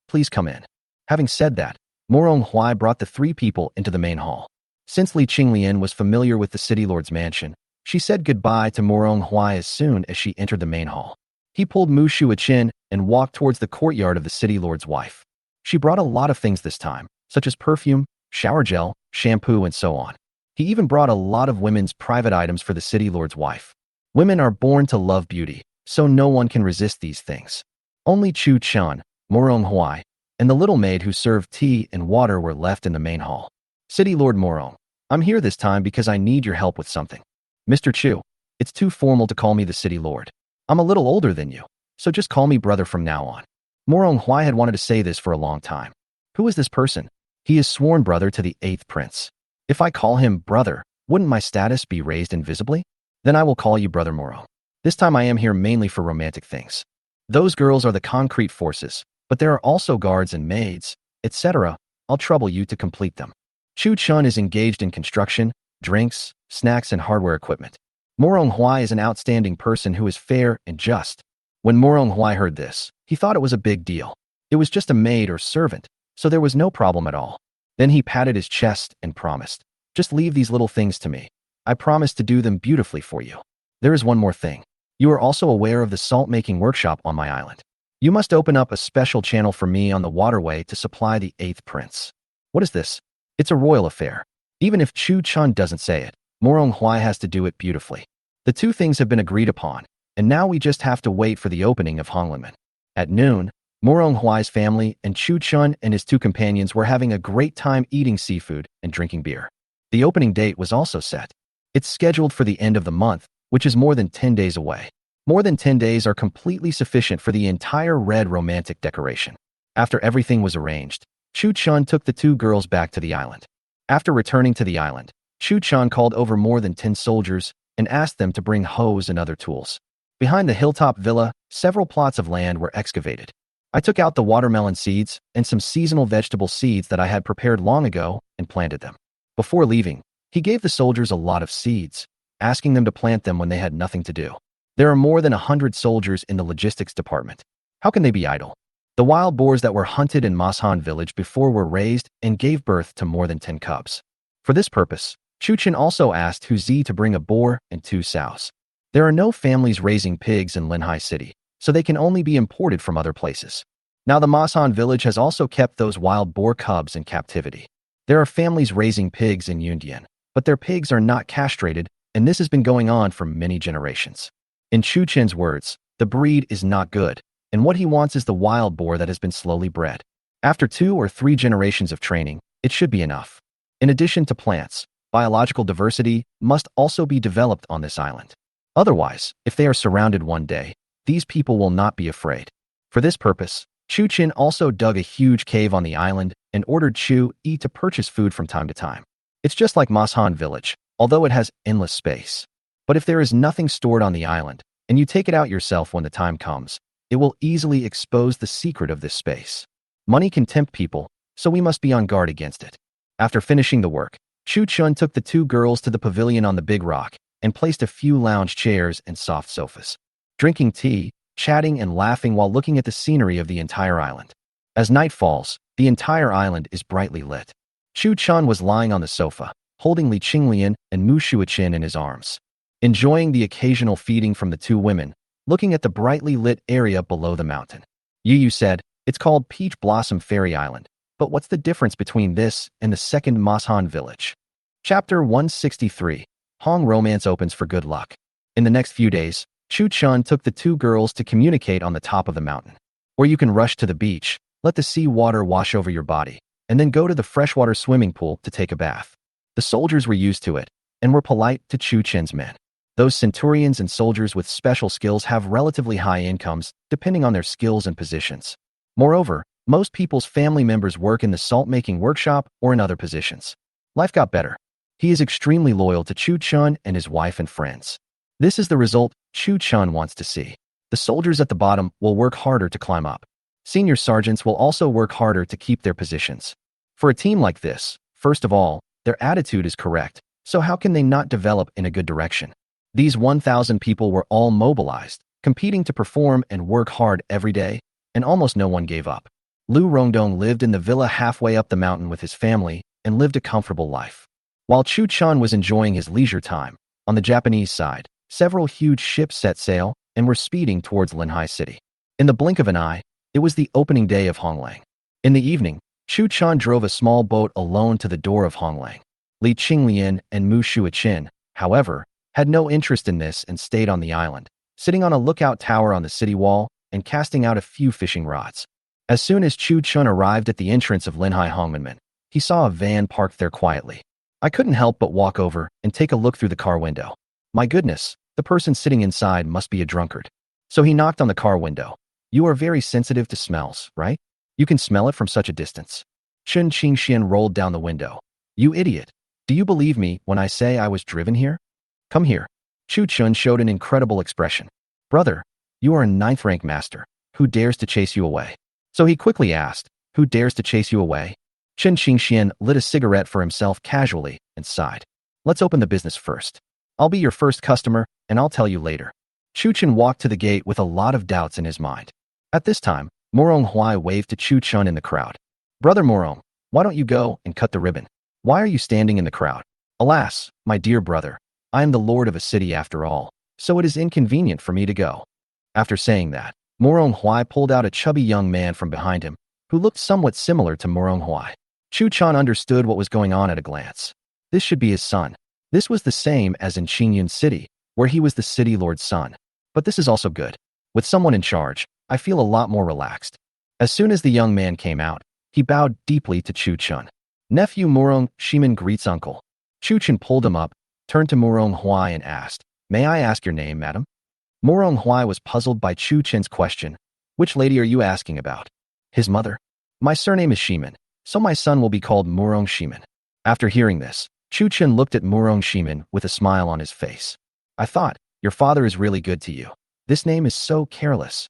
please come in. Having said that, Murong Huai brought the three people into the main hall. Since Li Qinglian was familiar with the city lord's mansion, she said goodbye to Murong Huai as soon as she entered the main hall. He pulled Mu Shuichin and walked towards the courtyard of the city lord's wife. She brought a lot of things this time, such as perfume, shower gel, shampoo, and so on. He even brought a lot of women's private items for the city lord's wife. Women are born to love beauty, so no one can resist these things. Only Chu Chun, Murong Huai, and the little maid who served tea and water were left in the main hall. City Lord Murong, I'm here this time because I need your help with something. Mr. Chu, it's too formal to call me the city lord. I'm a little older than you, so just call me brother from now on. Murong Huai had wanted to say this for a long time. Who is this person? He is sworn brother to the 8th prince. If I call him brother, wouldn't my status be raised invisibly? Then I will call you Brother Murong. This time I am here mainly for romantic things. Those girls are the concrete forces, but there are also guards and maids, etc. I'll trouble you to complete them. Chu Chun is engaged in construction, drinks, snacks, and hardware equipment. Murong Huai is an outstanding person who is fair and just. When Murong Huai heard this, he thought it was a big deal. It was just a maid or servant, so there was no problem at all. Then he patted his chest and promised, just leave these little things to me. I promise to do them beautifully for you. There is one more thing. You are also aware of the salt-making workshop on my island. You must open up a special channel for me on the waterway to supply the 8th prince. What is this? It's a royal affair. Even if Chu Chun doesn't say it, Murong Huai has to do it beautifully. The two things have been agreed upon, and now we just have to wait for the opening of Honglenman. At noon, Murong Huai's family and Chu Chun and his two companions were having a great time eating seafood and drinking beer. The opening date was also set. It's scheduled for the end of the month, which is more than 10 days away. More than 10 days are completely sufficient for the entire red romantic decoration. After everything was arranged, Chu Chun took the two girls back to the island. After returning to the island, Chu Chun called over more than 10 soldiers and asked them to bring hoes and other tools. Behind the hilltop villa, several plots of land were excavated. I took out the watermelon seeds and some seasonal vegetable seeds that I had prepared long ago and planted them. Before leaving, he gave the soldiers a lot of seeds, asking them to plant them when they had nothing to do. There are more than 100 soldiers in the logistics department. How can they be idle? The wild boars that were hunted in Mashan village before were raised and gave birth to more than 10 cubs. For this purpose, Chu Chun also asked Hu Zi to bring a boar and 2 sows. There are no families raising pigs in Linhai City, so they can only be imported from other places. Now the Mashan village has also kept those wild boar cubs in captivity. There are families raising pigs in Yundian, but their pigs are not castrated, and this has been going on for many generations. In Chu Chun's words, the breed is not good, and what he wants is the wild boar that has been slowly bred. After 2 or 3 generations of training, it should be enough. In addition to plants, biological diversity must also be developed on this island. Otherwise, if they are surrounded one day, these people will not be afraid. For this purpose, Chu Chun also dug a huge cave on the island and ordered Chu Yi to purchase food from time to time. It's just like Mashan village, although it has endless space. But if there is nothing stored on the island, and you take it out yourself when the time comes, it will easily expose the secret of this space. Money can tempt people, so we must be on guard against it. After finishing the work, Chu Chun took the 2 girls to the pavilion on the big rock and placed a few lounge chairs and soft sofas. Drinking tea, chatting and laughing while looking at the scenery of the entire island. As night falls, the entire island is brightly lit. Chu Chun was lying on the sofa, holding Li Qinglian and Mu Shuichin in his arms. Enjoying the occasional feeding from the 2 women, looking at the brightly lit area below the mountain. Yu said, it's called Peach Blossom Fairy Island, but what's the difference between this and the second Mashan village? Chapter 163. Hong Romance opens for good luck. In the next few days, Chu Chun took the 2 girls to communicate on the top of the mountain. Or you can rush to the beach, let the sea water wash over your body, and then go to the freshwater swimming pool to take a bath. The soldiers were used to it and were polite to Chu Chen's men. Those centurions and soldiers with special skills have relatively high incomes depending on their skills and positions. Moreover, most people's family members work in the salt-making workshop or in other positions. Life got better. He is extremely loyal to Chu Chun and his wife and friends. This is the result Chu Chun wants to see. The soldiers at the bottom will work harder to climb up. Senior sergeants will also work harder to keep their positions. For a team like this, first of all, their attitude is correct, so how can they not develop in a good direction? These 1,000 people were all mobilized, competing to perform and work hard every day, and almost no one gave up. Lu Rongdong lived in the villa halfway up the mountain with his family and lived a comfortable life. While Chu Chun was enjoying his leisure time, on the Japanese side, several huge ships set sail and were speeding towards Linhai City. In the blink of an eye, it was the opening day of Honglang. In the evening, Chu Chun drove a small boat alone to the door of Honglang. Li Qinglian and Mu Shuachin, however, had no interest in this and stayed on the island, sitting on a lookout tower on the city wall and casting out a few fishing rods. As soon as Chu Chun arrived at the entrance of Linhai Hongmanmen, he saw a van parked there quietly. I couldn't help but walk over and take a look through the car window. My goodness, the person sitting inside must be a drunkard. So he knocked on the car window. You are very sensitive to smells, right? You can smell it from such a distance. Chen Qingxian rolled down the window. You idiot. Do you believe me when I say I was driven here? Come here. Chu Chun showed an incredible expression. Brother, you are a 9th rank master. Who dares to chase you away? So he quickly asked, who dares to chase you away? Chen Qingxian lit a cigarette for himself casually and sighed. Let's open the business first. I'll be your first customer, and I'll tell you later. Chu Chun walked to the gate with a lot of doubts in his mind. At this time, Morong Huai waved to Chu Chun in the crowd. Brother Morong, why don't you go and cut the ribbon? Why are you standing in the crowd? Alas, my dear brother, I am the lord of a city after all, so it is inconvenient for me to go. After saying that, Morong Huai pulled out a chubby young man from behind him, who looked somewhat similar to Morong Huai. Chu Chun understood what was going on at a glance. This should be his son. This was the same as in Qingyun City, where he was the city lord's son. But this is also good. With someone in charge, I feel a lot more relaxed. As soon as the young man came out, he bowed deeply to Chu Chun. Nephew Morong Shiman greets uncle. Chu Chun pulled him up, turned to Morong Huai and asked, May I ask your name, madam? Morong Huai was puzzled by Chu Chen's question. Which lady are you asking about? His mother. My surname is Shiman, so my son will be called Morong Shiman. After hearing this, Chu Chen looked at Morong Shiman with a smile on his face. I thought, your father is really good to you. This name is so careless.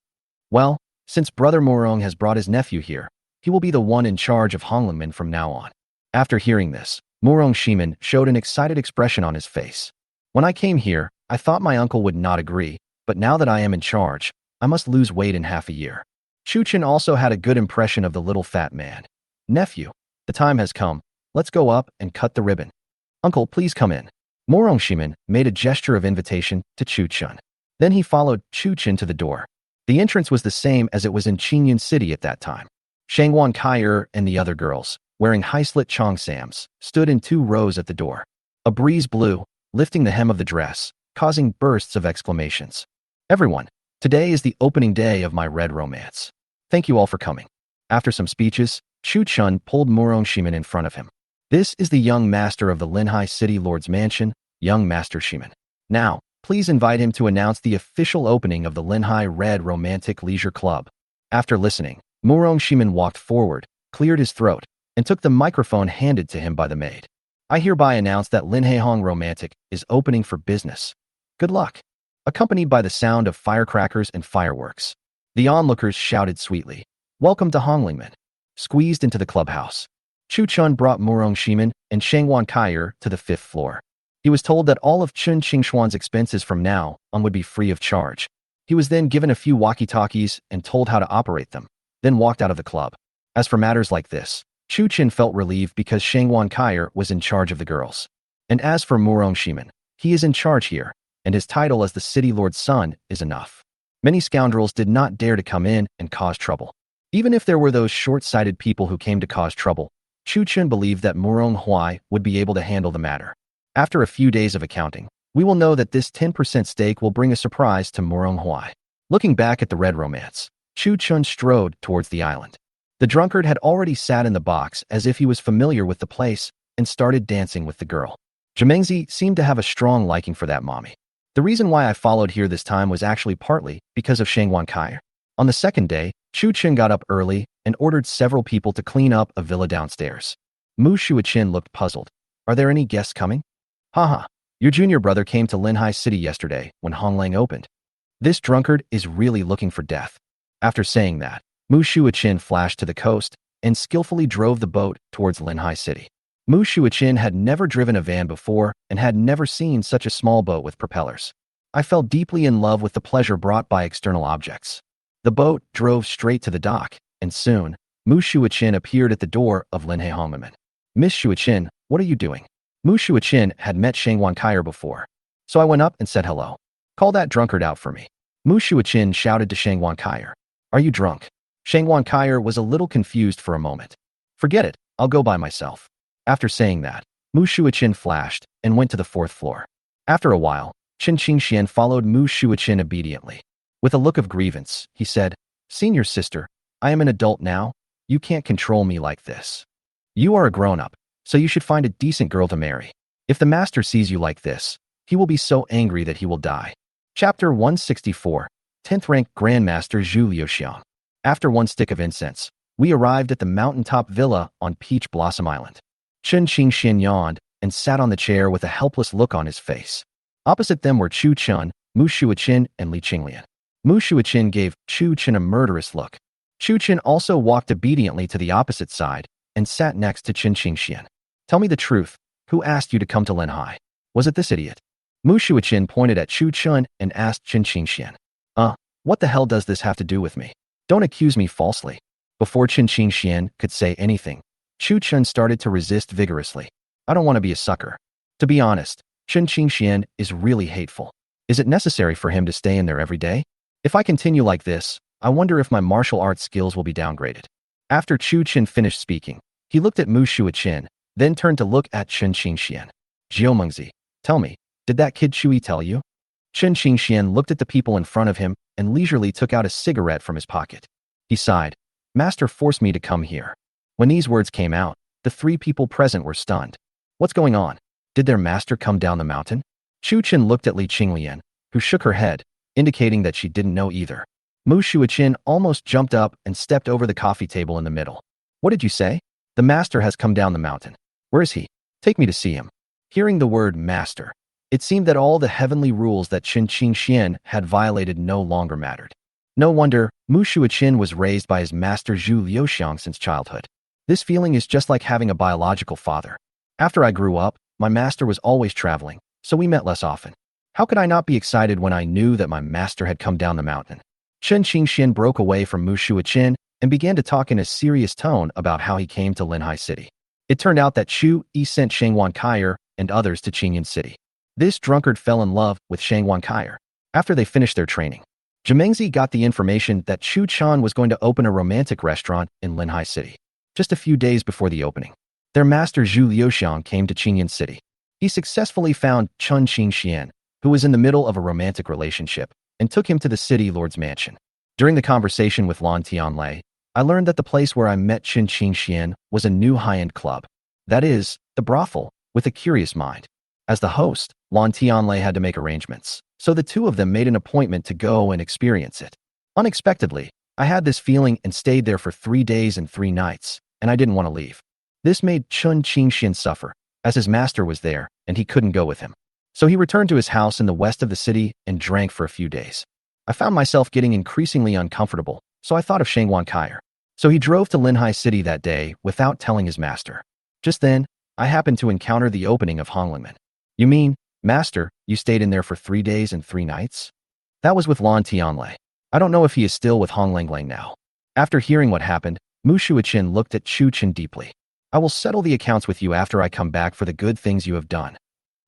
Well, since brother Morong has brought his nephew here, he will be the one in charge of Honglingmen from now on. After hearing this, Morong Shiman showed an excited expression on his face. When I came here, I thought my uncle would not agree, but now that I am in charge, I must lose weight in half a year. Chu Chen also had a good impression of the little fat man. Nephew, the time has come. Let's go up and cut the ribbon. Uncle, please come in. Morong Shiman made a gesture of invitation to Chu Chun. Then he followed Chu Chen to the door. The entrance was the same as it was in Qingyun City at that time. Shangwan Kaier and the other girls, wearing high-slit cheongsams, stood in 2 rows at the door. A breeze blew, lifting the hem of the dress, causing bursts of exclamations. Everyone, today is the opening day of my red romance. Thank you all for coming. After some speeches, Chu Chun pulled Morong Shiman in front of him. This is the young master of the Linhai City Lord's Mansion, young Master Shiman. Now, please invite him to announce the official opening of the Linhai Red Romantic Leisure Club. After listening, Morong Shiman walked forward, cleared his throat, and took the microphone handed to him by the maid. I hereby announce that Linhai Hong Romantic is opening for business. Good luck. Accompanied by the sound of firecrackers and fireworks, the onlookers shouted sweetly, Welcome to Honglingmen. Squeezed into the clubhouse. Chu Chun brought Morong Shiman and Shangwan Kaier to the 5th floor. He was told that all of Chun Qingshuan's expenses from now on would be free of charge. He was then given a few walkie-talkies and told how to operate them, then walked out of the club. As for matters like this, Chu Chen felt relieved because Shangwan Kaier was in charge of the girls. And as for Morong Shiman, he is in charge here, and his title as the city lord's son is enough. Many scoundrels did not dare to come in and cause trouble. Even if there were those short-sighted people who came to cause trouble, Chu Chen believed that Morong Huai would be able to handle the matter. After a few days of accounting, we will know that this 10% stake will bring a surprise to Morong Huai. Looking back at the red romance, Chu Chen strode towards the island. The drunkard had already sat in the box as if he was familiar with the place and started dancing with the girl. Jimengzi seemed to have a strong liking for that mommy. The reason why I followed here this time was actually partly because of Shang Wankai. On the second day, Chu Chen got up early and ordered several people to clean up a villa downstairs. Mu Shuiqin looked puzzled. Are there any guests coming? Haha, your junior brother came to Linhai City yesterday when Honglang opened. This drunkard is really looking for death. After saying that, Mu Shuiqin flashed to the coast and skillfully drove the boat towards Linhai City. Mu Shuiqin had never driven a van before and had never seen such a small boat with propellers. I fell deeply in love with the pleasure brought by external objects. The boat drove straight to the dock, and soon, Mu Shuiqin appeared at the door of Linhai Hongman. Miss Shuiqin, what are you doing? Mu Shuiqin had met Shang Wankaier before, so I went up and said hello. Call that drunkard out for me. Mu Shuiqin shouted to Shang Wankaier. Are you drunk? Shang Wankaier was a little confused for a moment. Forget it, I'll go by myself. After saying that, Mu Shuiqin flashed and went to the fourth floor. After a while, Chen Qingxian followed Mu Shuiqin obediently. With a look of grievance, he said, Senior sister, I am an adult now. You can't control me like this. You are a grown-up, so you should find a decent girl to marry. If the master sees you like this, he will be so angry that he will die. Chapter 164, 10th Rank Grandmaster Zhu Liuxiang. After one stick of incense, we arrived at the mountaintop villa on Peach Blossom Island. Chen Qingxian yawned and sat on the chair with a helpless look on his face. Opposite them were Chu Chun, Mu Shuiqin, and Li Qinglian. Mu Shuiqin gave Chu Chen a murderous look. Chu Chen also walked obediently to the opposite side and sat next to Chen Qingxian. Tell me the truth. Who asked you to come to Linhai? Was it this idiot? Mu Shuiqin pointed at Chu Chen and asked Chen Qingxian. What the hell does this have to do with me? Don't accuse me falsely. Before Chen Qingxian could say anything, Chu Chen started to resist vigorously. I don't want to be a sucker. To be honest, Chen Qingxian is really hateful. Is it necessary for him to stay in there every day? If I continue like this, I wonder if my martial arts skills will be downgraded. After Chu Chen finished speaking, he looked at Mu Shuiqin, then turned to look at Chen Qingxian. Jiumengzi, tell me, did that kid Chui tell you? Chen Qingxian looked at the people in front of him and leisurely took out a cigarette from his pocket. He sighed. Master forced me to come here. When these words came out, the three people present were stunned. What's going on? Did their master come down the mountain? Chu Chen looked at Li Qinglian, who shook her head, indicating that she didn't know either. Mu Shuiqin almost jumped up and stepped over the coffee table in the middle. What did you say? The master has come down the mountain. Where is he? Take me to see him. Hearing the word master, it seemed that all the heavenly rules that Chen Qingxian had violated no longer mattered. No wonder Mu Shuiqin was raised by his master Zhu Liuxiang since childhood. This feeling is just like having a biological father. After I grew up, my master was always traveling, so we met less often. How could I not be excited when I knew that my master had come down the mountain? Chen Qingxian broke away from Mu Shuiqin and began to talk in a serious tone about how he came to Linhai City. It turned out that Chu Yi sent Shang Wankaier and others to Qingyan City. This drunkard fell in love with Shang Wankaier. After they finished their training, Jimengzi got the information that Chu Chan was going to open a romantic restaurant in Linhai City. Just a few days before the opening, their master Zhu Liuxiang came to Qingyan City. He successfully found Chen Qingxian, who was in the middle of a romantic relationship, and took him to the city lord's mansion. During the conversation with Lan Tianlei, I learned that the place where I met Chen Qingxian was a new high-end club. That is, the brothel, with a curious mind. As the host, Lan Tianlei had to make arrangements, so the two of them made an appointment to go and experience it. Unexpectedly, I had this feeling and stayed there for 3 days and 3 nights, and I didn't want to leave. This made Chen Qingxian suffer, as his master was there, and he couldn't go with him. So he returned to his house in the west of the city and drank for a few days. I found myself getting increasingly uncomfortable, so I thought of Shang Wankaier. So he drove to Linhai City that day without telling his master. Just then, I happened to encounter the opening of Honglingman. You mean, master, you stayed in there for 3 days and 3 nights? That was with Lan Tianlei. I don't know if he is still with Hong Langlang now. After hearing what happened, Mu Shuiqin looked at Chu Chen deeply. I will settle the accounts with you after I come back for the good things you have done.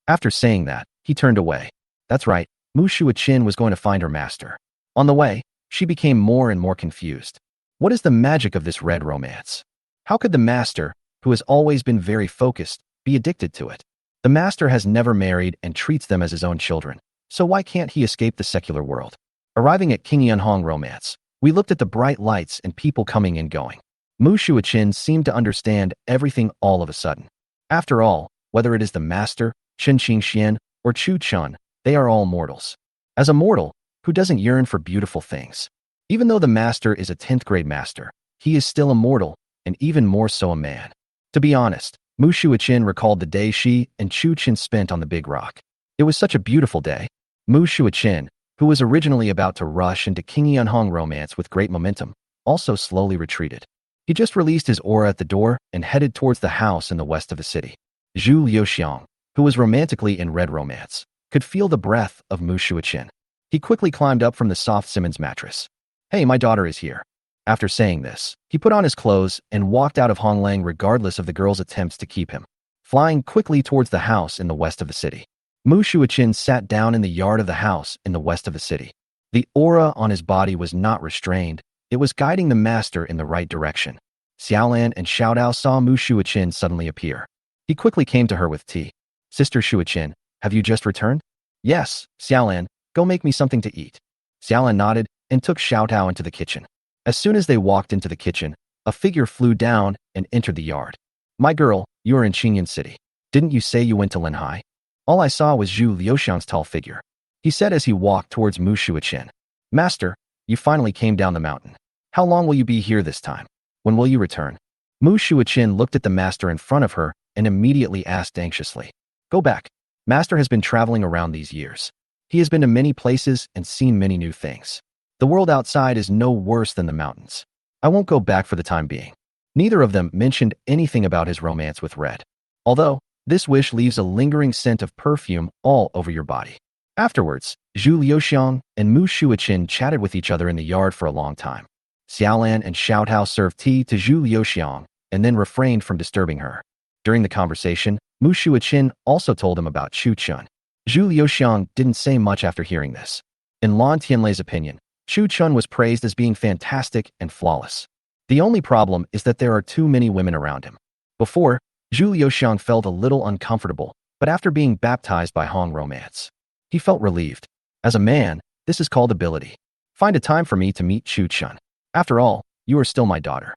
After saying that, he turned away. That's right, Mu Shuiqin was going to find her master. On the way, she became more and more confused. What is the magic of this red romance? How could the master, who has always been very focused, be addicted to it? The master has never married and treats them as his own children, so why can't he escape the secular world? Arriving at King Yanhong romance, we looked at the bright lights and people coming and going. Mu Shuiqin seemed to understand everything all of a sudden. After all, whether it is the master, Chen Qingxian, or Chu Chun, they are all mortals. As a mortal, who doesn't yearn for beautiful things? Even though the master is a 10th grade master, he is still a mortal, and even more so a man. To be honest, Mu Shuiqin recalled the day she and Chu Chen spent on the big rock. It was such a beautiful day. Mu Shuiqin, who was originally about to rush into King Yunhong romance with great momentum, also slowly retreated. He just released his aura at the door and headed towards the house in the west of the city. Zhu Liuxiang, who was romantically in red romance, could feel the breath of Mu Shuiqin. He quickly climbed up from the soft Simmons mattress. "Hey, my daughter is here." After saying this, he put on his clothes and walked out of Honglang regardless of the girl's attempts to keep him, flying quickly towards the house in the west of the city. Mu Shuiqin sat down in the yard of the house in the west of the city. The aura on his body was not restrained. It was guiding the master in the right direction. Xiaolan and Xiaodao saw Mu Shuiqin suddenly appear. He quickly came to her with tea. "Sister Shuiqin, have you just returned?" "Yes, Xiaolan, go make me something to eat." Xiaolan nodded and took Xiaotao into the kitchen. As soon as they walked into the kitchen, a figure flew down and entered the yard. "My girl, you are in Qingyan City. Didn't you say you went to Linhai?" All I saw was Zhu Liuxiang's tall figure. He said as he walked towards Mu Shuiqin. "Master, you finally came down the mountain. How long will you be here this time? When will you return?" Mu Shuiqin looked at the master in front of her and immediately asked anxiously. "Go back. Master has been traveling around these years. He has been to many places and seen many new things. The world outside is no worse than the mountains. I won't go back for the time being." Neither of them mentioned anything about his romance with Red. Although, this wish leaves a lingering scent of perfume all over your body. Afterwards, Zhu Liuxiang and Mu Shuiqin chatted with each other in the yard for a long time. Xiaolan and Xiaotao served tea to Zhu Liuxiang and then refrained from disturbing her. During the conversation, Mu Shuiqin also told him about Chu Chun. Zhu Liuxiang didn't say much after hearing this. In Lan Tianlei's opinion, Chu Chun was praised as being fantastic and flawless. The only problem is that there are too many women around him. Before, Zhu Liuxiang felt a little uncomfortable, but after being baptized by Hong romance, he felt relieved. As a man, this is called ability. Find a time for me to meet Chu Chun. After all, you are still my daughter.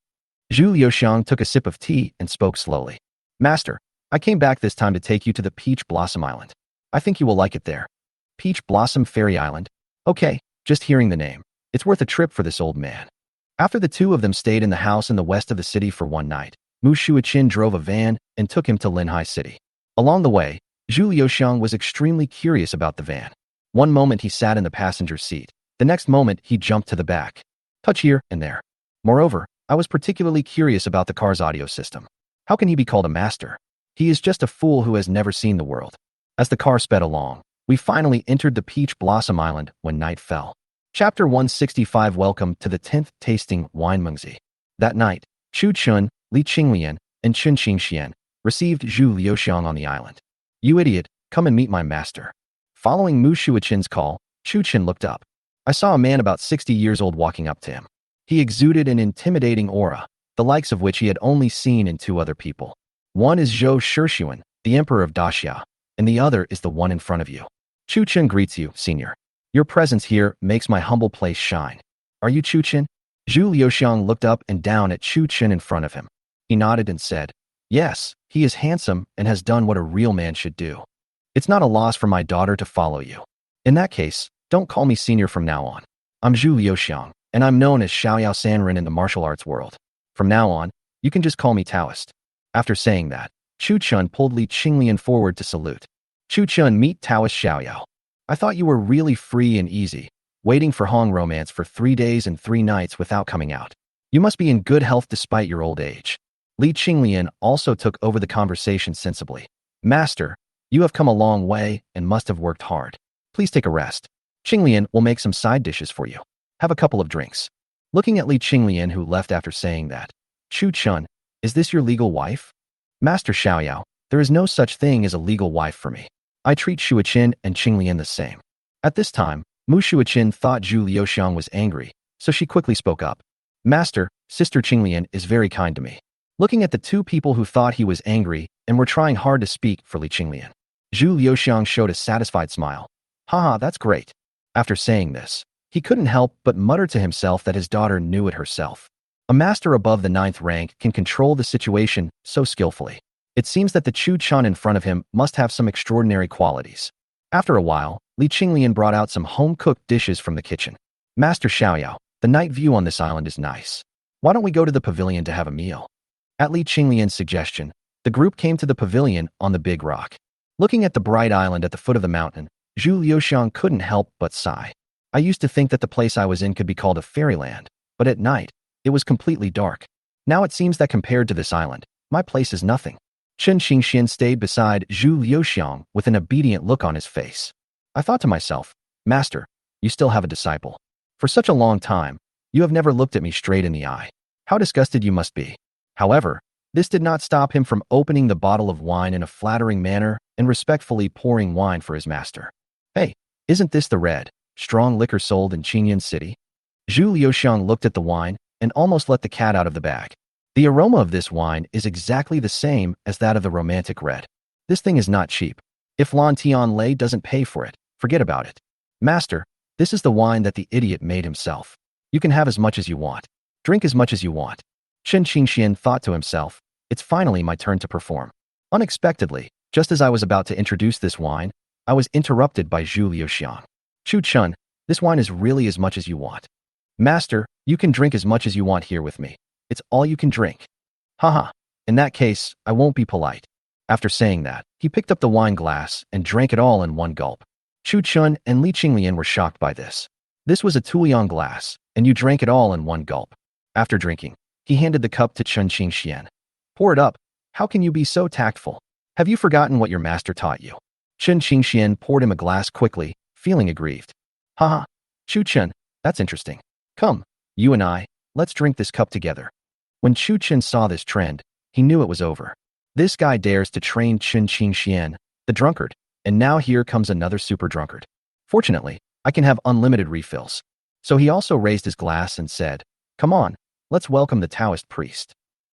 Zhu Liuxiang took a sip of tea and spoke slowly. "Master, I came back this time to take you to the Peach Blossom Island. I think you will like it there." Peach Blossom Fairy Island? Okay, just hearing the name, it's worth a trip for this old man. After the two of them stayed in the house in the west of the city for one night, Mu Shuiqin drove a van and took him to Linhai City. Along the way, Zhu Liuxiang was extremely curious about the van. One moment he sat in the passenger seat. The next moment he jumped to the back. Touch here and there. Moreover, I was particularly curious about the car's audio system. How can he be called a master? He is just a fool who has never seen the world. As the car sped along, we finally entered the Peach Blossom Island when night fell. Chapter 165. Welcome to the 10th Tasting Wine Mengzi. That night, Chu Chun, Li Qinglian, and Chen Qingxian received Zhu Liuxiang on the island. "You idiot, come and meet my master." Following Mu Shuiqin's call, Chu Chen looked up. I saw a man about 60 years old walking up to him. He exuded an intimidating aura, the likes of which he had only seen in two other people. One is Zhou Shixuan, the emperor of Daxia, and the other is the one in front of you. Chu Chen greets you, senior. Your presence here makes my humble place shine. Are you Chu Chen? Zhu Liuxiang looked up and down at Chu Chen in front of him. He nodded and said, "Yes, he is handsome and has done what a real man should do. It's not a loss for my daughter to follow you. In that case, don't call me senior from now on. I'm Zhu Liuxiang, and I'm known as Xiaoyao Sanren in the martial arts world. From now on, you can just call me Taoist." After saying that, Chu Chun pulled Li Qinglian forward to salute. "Chu Chun, meet Taoist Xiaoyao. I thought you were really free and easy, waiting for Hong romance for 3 days and 3 nights without coming out. You must be in good health despite your old age." Li Qinglian also took over the conversation sensibly. "Master, you have come a long way and must have worked hard. Please take a rest. Qinglian will make some side dishes for you. Have a couple of drinks." Looking at Li Qinglian, who left after saying that, "Chu Chun, is this your legal wife?" "Master Xiaoyao, there is no such thing as a legal wife for me. I treat Shuiqin and Qinglian the same." At this time, Mu Shuiqin thought Zhu Liuxiang was angry, so she quickly spoke up. "Master, Sister Qinglian is very kind to me." Looking at the two people who thought he was angry and were trying hard to speak for Li Qinglian, Zhu Liuxiang showed a satisfied smile. "Haha, that's great." After saying this, he couldn't help but mutter to himself that his daughter knew it herself. A master above the 9th rank can control the situation so skillfully. It seems that the Chu Chun in front of him must have some extraordinary qualities. After a while, Li Qinglian brought out some home-cooked dishes from the kitchen. Master Xiaoyao, the night view on this island is nice. Why don't we go to the pavilion to have a meal? At Li Qinglian's suggestion, the group came to the pavilion on the big rock. Looking at the bright island at the foot of the mountain, Zhu Liuxiang couldn't help but sigh. I used to think that the place I was in could be called a fairyland, but at night, it was completely dark. Now it seems that compared to this island, my place is nothing. Chen Xingxian stayed beside Zhu Liuxiang with an obedient look on his face. I thought to myself, Master, you still have a disciple. For such a long time, you have never looked at me straight in the eye. How disgusted you must be. However, this did not stop him from opening the bottle of wine in a flattering manner and respectfully pouring wine for his master. Hey, isn't this the red, strong liquor sold in Qingyan City? Zhu Liuxiang looked at the wine and almost let the cat out of the bag. The aroma of this wine is exactly the same as that of the romantic red. This thing is not cheap. If Lan Tianlei doesn't pay for it, forget about it. Master, this is the wine that the idiot made himself. You can have as much as you want. Drink as much as you want. Chen Qingxian thought to himself, it's finally my turn to perform. Unexpectedly, just as I was about to introduce this wine, I was interrupted by Zhu Liuxiang. Chu Chun, this wine is really as much as you want. Master, you can drink as much as you want here with me. It's all you can drink. Haha, in that case, I won't be polite. After saying that, he picked up the wine glass and drank it all in one gulp. Chu Chun and Li Qinglian were shocked by this. This was a Tuliang glass, and you drank it all in one gulp. After drinking, he handed the cup to Chen Qingxian. Pour it up. How can you be so tactful? Have you forgotten what your master taught you? Chen Qingxian poured him a glass quickly, feeling aggrieved. Haha, Chu Chen, that's interesting. Come, you and I, let's drink this cup together. When Chu Chen saw this trend, he knew it was over. This guy dares to train Chen Qingxian, the drunkard, and now here comes another super drunkard. Fortunately, I can have unlimited refills. So he also raised his glass and said, come on, let's welcome the Taoist priest.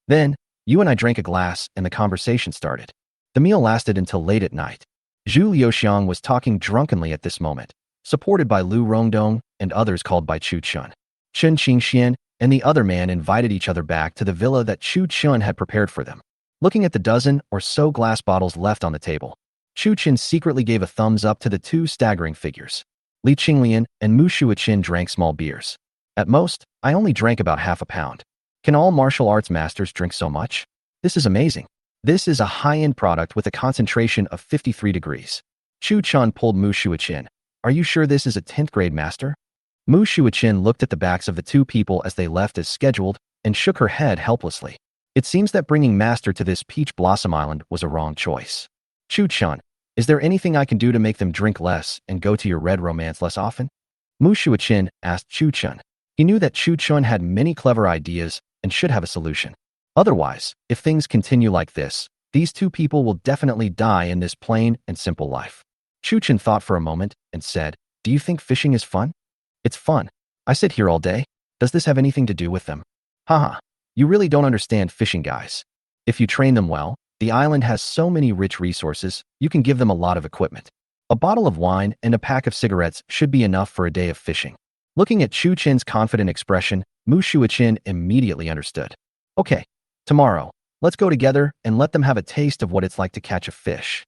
Then, you and I drank a glass and the conversation started. The meal lasted until late at night. Zhu Liuxiang was talking drunkenly at this moment, supported by Lu Rongdong and others called by Chu Chun. Chen Qingxian and the other man invited each other back to the villa that Chu Chun had prepared for them. Looking at the dozen or so glass bottles left on the table, Chu Chun secretly gave a thumbs up to the two staggering figures. Li Qinglian and Mu Shuiqin drank small beers. At most, I only drank about half a pound. Can all martial arts masters drink so much? This is amazing. This is a high-end product with a concentration of 53 degrees. Chu Chun pulled Mu Shuiqin. Are you sure this is a 10th grade master? Mu Shuiqin looked at the backs of the two people as they left as scheduled and shook her head helplessly. It seems that bringing Master to this Peach Blossom Island was a wrong choice. Chu Chun, is there anything I can do to make them drink less and go to your red romance less often? Mu Shuiqin asked Chu Chun. He knew that Chu Chun had many clever ideas and should have a solution. Otherwise, if things continue like this, these two people will definitely die in this plain and simple life. Chu Chun thought for a moment and said, do you think fishing is fun? It's fun. I sit here all day. Does this have anything to do with them? Haha, you really don't understand fishing, guys. If you train them well, the island has so many rich resources, you can give them a lot of equipment. A bottle of wine and a pack of cigarettes should be enough for a day of fishing. Looking at Chu Chin's confident expression, Mu Shuiqin immediately understood. Okay, tomorrow, let's go together and let them have a taste of what it's like to catch a fish.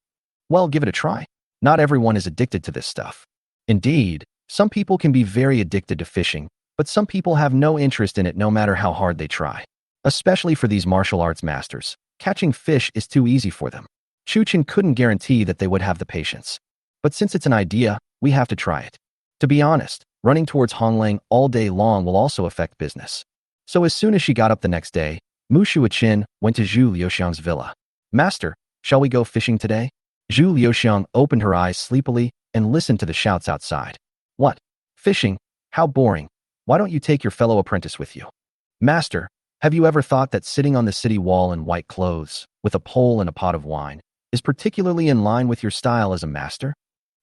Well, give it a try. Not everyone is addicted to this stuff. Indeed, some people can be very addicted to fishing, but some people have no interest in it no matter how hard they try. Especially for these martial arts masters, catching fish is too easy for them. Chu Chin couldn't guarantee that they would have the patience. But since it's an idea, we have to try it. To be honest, running towards Honglang all day long will also affect business. So as soon as she got up the next day, Mu Shuiqin went to Zhu Liuxiang's villa. Master, shall we go fishing today? Zhu Liuxiang opened her eyes sleepily and listened to the shouts outside. What? Fishing? How boring. Why don't you take your fellow apprentice with you? Master, have you ever thought that sitting on the city wall in white clothes, with a pole and a pot of wine, is particularly in line with your style as a master?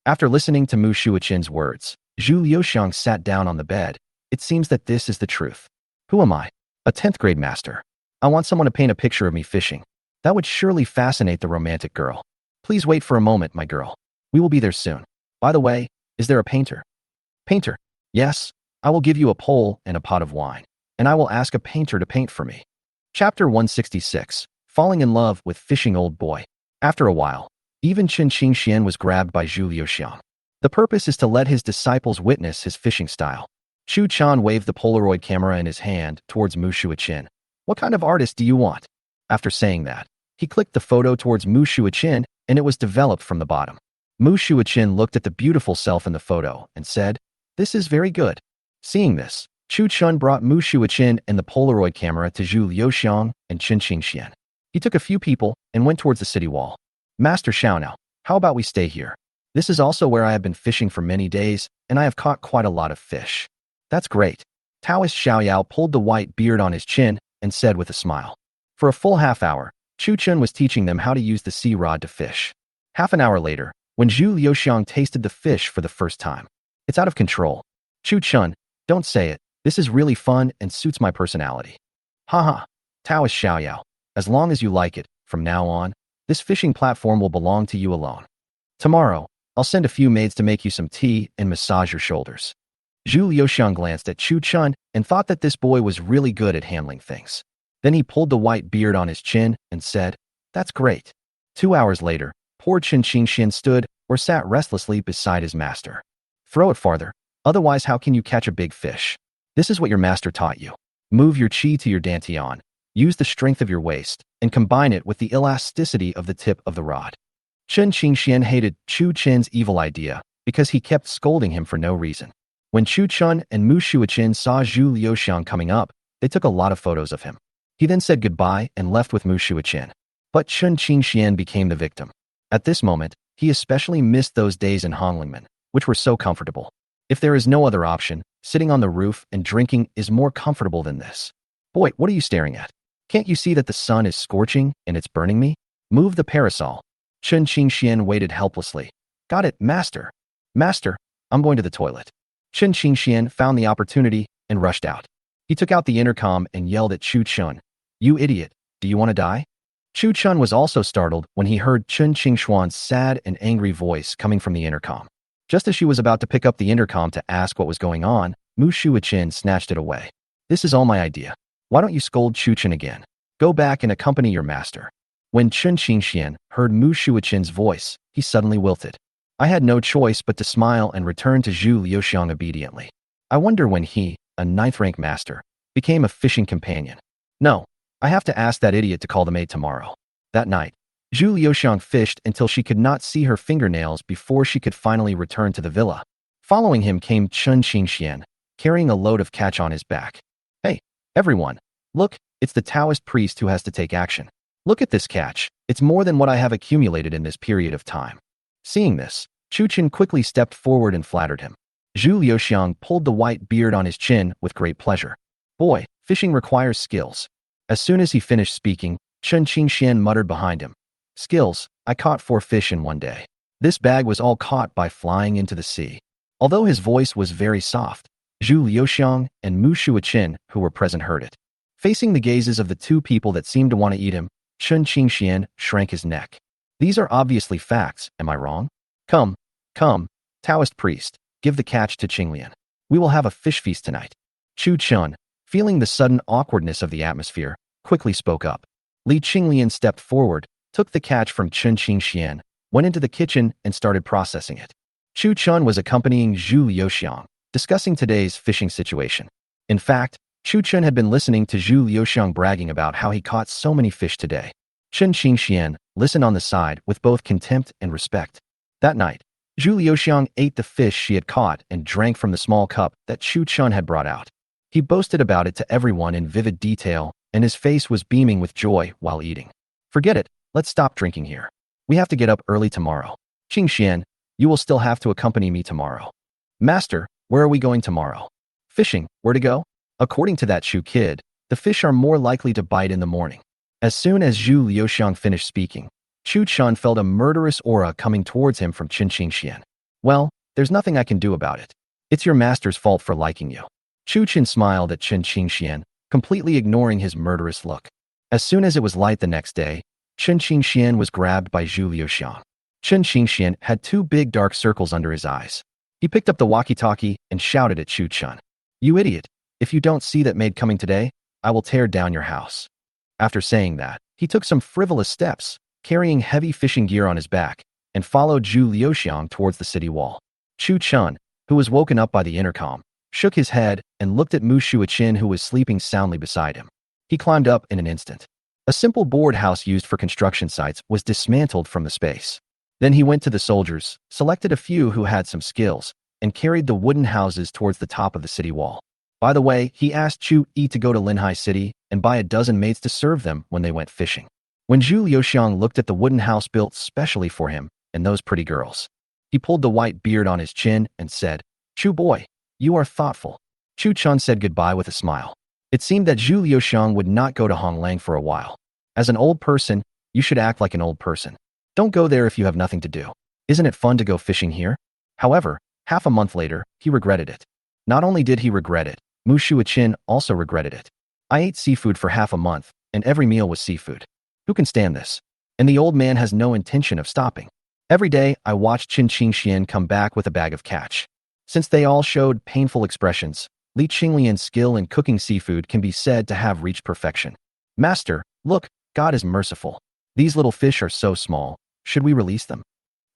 After listening to Mu Shuiqin's words, Zhu Liuxiang sat down on the bed. It seems that this is the truth. Who am I? A 10th grade master. I want someone to paint a picture of me fishing. That would surely fascinate the romantic girl. Please wait for a moment, my girl. We will be there soon. By the way, is there a painter? Painter? Yes, I will give you a pole and a pot of wine, and I will ask a painter to paint for me. Chapter 166, falling in love with fishing old boy. After a while, even Chen Qingxian was grabbed by Zhu Liuxiang. The purpose is to let his disciples witness his fishing style. Chu Chan waved the Polaroid camera in his hand towards Mu Shuiqin. What kind of artist do you want? After saying that, he clicked the photo towards Mu Shuiqin and it was developed from the bottom. Mu Shuiqin looked at the beautiful self in the photo and said, "This is very good." Seeing this, Chu Chun brought Mu Shuiqin and the Polaroid camera to Zhu Liuxiang and Chen Qingxian. He took a few people and went towards the city wall. "Master Xiaonao, how about we stay here? This is also where I have been fishing for many days, and I have caught quite a lot of fish." "That's great." Taoist Xiaoyao pulled the white beard on his chin and said with a smile. For a full half hour, Chu Chun was teaching them how to use the sea rod to fish. Half an hour later, when Zhu Liuxiang tasted the fish for the first time. "It's out of control." "Chu Chun, don't say it. This is really fun and suits my personality." "Haha, Taoist Xiaoyao, as long as you like it, from now on, this fishing platform will belong to you alone. Tomorrow, I'll send a few maids to make you some tea and massage your shoulders." Zhu Liuxiang glanced at Chu Chun and thought that this boy was really good at handling things. Then he pulled the white beard on his chin and said, "That's great." 2 hours later, poor Chen Qingxian stood or sat restlessly beside his master. "Throw it farther, otherwise how can you catch a big fish? This is what your master taught you. Move your qi to your dantian, use the strength of your waist, and combine it with the elasticity of the tip of the rod." Chen Qingxian hated Chu Chen's evil idea because he kept scolding him for no reason. When Chu Chun and Mu Shuiqin saw Zhu Liuxiang coming up, they took a lot of photos of him. He then said goodbye and left with Mu Shuiqin. But Chen Qingxian became the victim. At this moment, he especially missed those days in Honglingmen, which were so comfortable. If there is no other option, sitting on the roof and drinking is more comfortable than this. "Boy, what are you staring at? Can't you see that the sun is scorching and it's burning me? Move the parasol." Chen Qingxian waited helplessly. "Got it, master." "Master, I'm going to the toilet." Chen Qingxian found the opportunity and rushed out. He took out the intercom and yelled at Chu Chun, "You idiot, do you want to die?" Chu Chun was also startled when he heard Chen Qingxuan's sad and angry voice coming from the intercom. Just as she was about to pick up the intercom to ask what was going on, Mu Shuiqin snatched it away. "This is all my idea. Why don't you scold Chu Chen again? Go back and accompany your master." When Chen Qingxian heard Mu Shuiqin's voice, he suddenly wilted. "I had no choice but to smile and return to Zhu Liuxiang obediently. I wonder when he, a 9th-rank master, became a fishing companion. No, I have to ask that idiot to call the maid tomorrow." That night, Zhu Liuxiang fished until she could not see her fingernails before she could finally return to the villa. Following him came Chen Qingxian, carrying a load of catch on his back. "Hey, everyone, look, it's the Taoist priest who has to take action. Look at this catch. It's more than what I have accumulated in this period of time." Seeing this, Chu Chen quickly stepped forward and flattered him. Zhu Liuxiang pulled the white beard on his chin with great pleasure. "Boy, fishing requires skills." As soon as he finished speaking, Chen Qingxian muttered behind him, "Skills, I caught 4 fish in one day. This bag was all caught by flying into the sea." Although his voice was very soft, Zhu Liuxiang and Mu Shuiqin, who were present, heard it. Facing the gazes of the 2 people that seemed to want to eat him, Chen Qingxian shrank his neck. "These are obviously facts, am I wrong? Come, Taoist priest, give the catch to Qinglian. We will have a fish feast tonight." Chu Chun, feeling the sudden awkwardness of the atmosphere, quickly spoke up. Li Qinglian stepped forward, took the catch from Chen Qingxian, went into the kitchen and started processing it. Chu Chun was accompanying Zhu Liuxiang, discussing today's fishing situation. In fact, Chu Chun had been listening to Zhu Liuxiang bragging about how he caught so many fish today. Chen Qingxian listened on the side with both contempt and respect. That night, Zhu Liuxiang ate the fish she had caught and drank from the small cup that Chu Chun had brought out. He boasted about it to everyone in vivid detail, and his face was beaming with joy while eating. "Forget it, let's stop drinking here. We have to get up early tomorrow. Qingxian, you will still have to accompany me tomorrow." "Master, where are we going tomorrow?" "Fishing, where to go?" According to that Chu kid, the fish are more likely to bite in the morning. As soon as Zhu Liuxiang finished speaking, Chu Chun felt a murderous aura coming towards him from Chen Qingxian. "Well, there's nothing I can do about it. It's your master's fault for liking you." Chu Chen smiled at Chen Qingxian, completely ignoring his murderous look. As soon as it was light the next day, Chen Qingxian was grabbed by Zhu Liuxiang. Chen Qingxian had 2 big dark circles under his eyes. He picked up the walkie-talkie and shouted at Chu Chun, "You idiot! If you don't see that maid coming today, I will tear down your house." After saying that, He took some frivolous steps, carrying heavy fishing gear on his back, and followed Zhu Liuxiang towards the city wall. Chu Chun, who was woken up by the intercom, shook his head and looked at Mu Shuichin, who was sleeping soundly beside him. He climbed up in an instant. A simple board house used for construction sites was dismantled from the space. Then he went to the soldiers, selected a few who had some skills, and carried the wooden houses towards the top of the city wall. By the way, he asked Chu Yi to go to Linhai City and buy a dozen maids to serve them when they went fishing. When Zhu Liuxiang looked at the wooden house built specially for him and those pretty girls, he pulled the white beard on his chin and said, "Chu boy, you are thoughtful." Chu Chun said goodbye with a smile. It seemed that Zhu Liuxiang would not go to Honglang for a while. As an old person, you should act like an old person. Don't go there if you have nothing to do. Isn't it fun to go fishing here? However, half a month later, he regretted it. Not only did he regret it, Mu Shuichin also regretted it. I ate seafood for half a month, and every meal was seafood. Who can stand this? And the old man has no intention of stopping. Every day, I watched Qin Qingxian come back with a bag of catch. Since they all showed painful expressions, Li Qinglian's skill in cooking seafood can be said to have reached perfection. Master, look, God is merciful. These little fish are so small. Should we release them?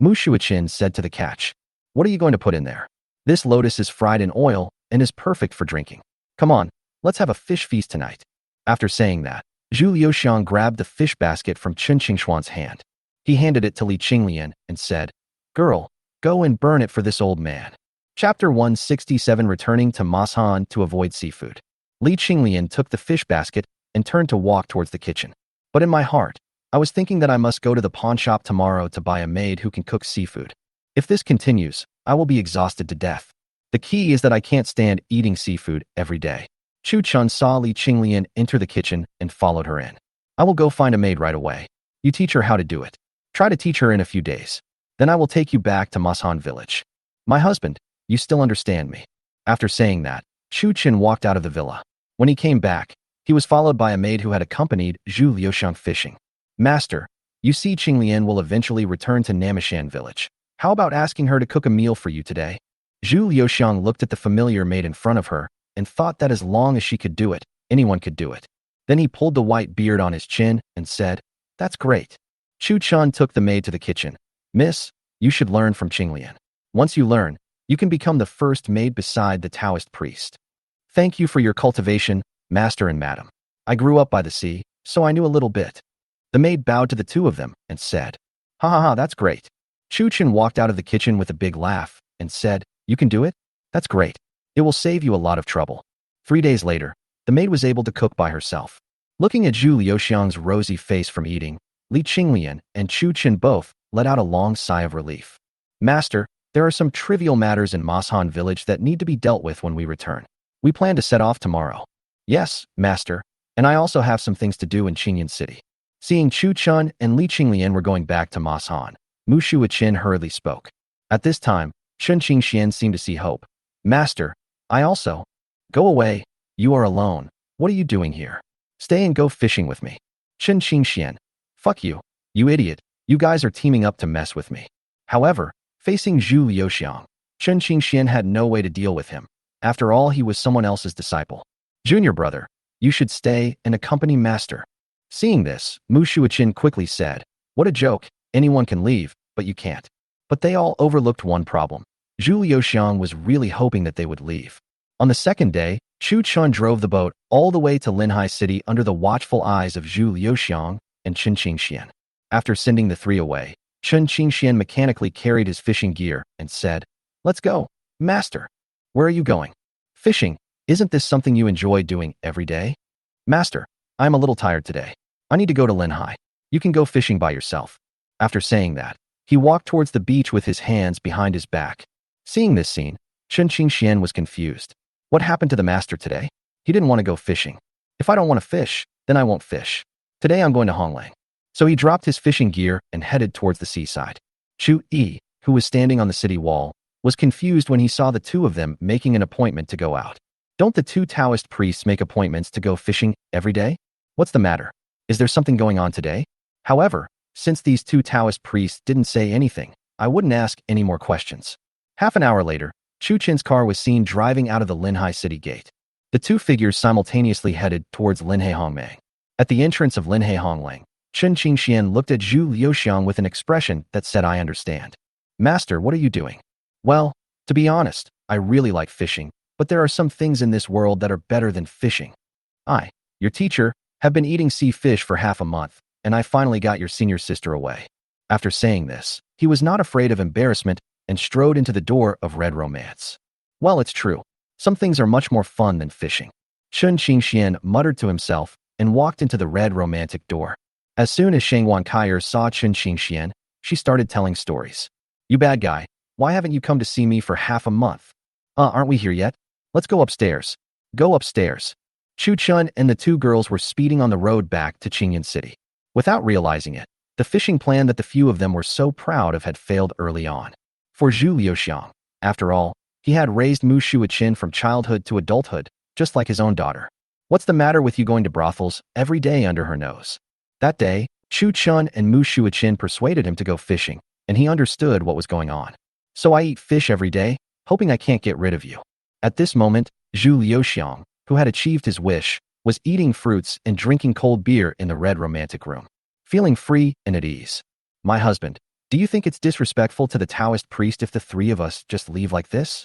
Mu Shuichin said to the catch. What are you going to put in there? This lotus is fried in oil and is perfect for drinking. Come on, let's have a fish feast tonight. After saying that, Zhu Liuxiang grabbed the fish basket from Chen Qingxuan's hand. He handed it to Li Qinglian and said, Girl, go and burn it for this old man. Chapter 167, Returning to Mashan to avoid seafood. Li Qinglian took the fish basket and turned to walk towards the kitchen. But in my heart, I was thinking that I must go to the pawn shop tomorrow to buy a maid who can cook seafood. If this continues, I will be exhausted to death. The key is that I can't stand eating seafood every day. Chu Chun saw Li Qinglian enter the kitchen and followed her in. I will go find a maid right away. You teach her how to do it. Try to teach her in a few days. Then I will take you back to Mashan village. My husband, you still understand me. After saying that, Chu Chin walked out of the villa. When he came back, he was followed by a maid who had accompanied Zhu Liuxiang fishing. Master, you see Qinglian will eventually return to Namishan village. How about asking her to cook a meal for you today? Zhu Liuxiang looked at the familiar maid in front of her and thought that as long as she could do it, anyone could do it. Then he pulled the white beard on his chin and said, That's great. Chu Chun took the maid to the kitchen. Miss, you should learn from Qinglian. Once you learn, you can become the first maid beside the Taoist priest. Thank you for your cultivation, master and madam. I grew up by the sea, so I knew a little bit. The maid bowed to the two of them and said, Ha ha ha, that's great. Chu Chin walked out of the kitchen with a big laugh and said, You can do it? That's great. It will save you a lot of trouble. 3 days later, the maid was able to cook by herself. Looking at Zhu Liuxiang's rosy face from eating, Li Qinglian and Chu Chin both let out a long sigh of relief. Master, there are some trivial matters in Mashan village that need to be dealt with when we return. We plan to set off tomorrow. Yes, master, and I also have some things to do in Qingyan City. Seeing Chu Chun and Li Qinglian were going back to Mashan, Mu Shuichin hurriedly spoke. At this time, Chen Qingxian seemed to see hope. Master, I also. Go away. You are alone. What are you doing here? Stay and go fishing with me. Chen Qingxian. Fuck you. You idiot. You guys are teaming up to mess with me. However, facing Zhu Liuxiang, Chen Qingxian had no way to deal with him. After all, he was someone else's disciple. Junior brother, you should stay and accompany master. Seeing this, Mu Shuichin quickly said, What a joke. Anyone can leave, but you can't. But they all overlooked one problem. Zhu Liuxiang was really hoping that they would leave. On the second day, Chu Chun drove the boat all the way to Linhai City under the watchful eyes of Zhu Liuxiang and Chen Qingxian. After sending the three away, Chen Qingxian mechanically carried his fishing gear and said, Let's go, master. Where are you going? Fishing. Isn't this something you enjoy doing every day? Master, I'm a little tired today. I need to go to Linhai. You can go fishing by yourself. After saying that, he walked towards the beach with his hands behind his back. Seeing this scene, Chen Qingxian was confused. What happened to the master today? He didn't want to go fishing. If I don't want to fish, then I won't fish. Today I'm going to Honglang. So he dropped his fishing gear and headed towards the seaside. Chu Yi, who was standing on the city wall, was confused when he saw the two of them making an appointment to go out. Don't the two Taoist priests make appointments to go fishing every day? What's the matter? Is there something going on today? However, since these two Taoist priests didn't say anything, I wouldn't ask any more questions. Half an hour later, Chu Chin's car was seen driving out of the Linhai City gate. The two figures simultaneously headed towards Linhai Hongmang. At the entrance of Linhai Honglang, Chen Qingxian looked at Zhu Liuxiang with an expression that said, I understand. Master, what are you doing? Well, to be honest, I really like fishing, but there are some things in this world that are better than fishing. I, your teacher, have been eating sea fish for half a month, and I finally got your senior sister away. After saying this, he was not afraid of embarrassment and strode into the door of red romance. Well, it's true. Some things are much more fun than fishing. Chen Qingxian muttered to himself and walked into the red romantic door. As soon as Shang Wankaier saw Chen Qingxian, she started telling stories. You bad guy, why haven't you come to see me for half a month? Aren't we here yet? Let's go upstairs. Go upstairs. Chu Chun and the two girls were speeding on the road back to Qingyan City. Without realizing it, the fishing plan that the few of them were so proud of had failed early on. For Zhu Liuxiang, after all, he had raised Mu Shuiqin from childhood to adulthood, just like his own daughter. What's the matter with you going to brothels every day under her nose? That day, Chu Chun and Mu Shuiqin persuaded him to go fishing, and he understood what was going on. So I eat fish every day, hoping I can't get rid of you. At this moment, Zhu Liuxiang, who had achieved his wish, was eating fruits and drinking cold beer in the red romantic room, feeling free and at ease. My husband, do you think it's disrespectful to the Taoist priest if the three of us just leave like this?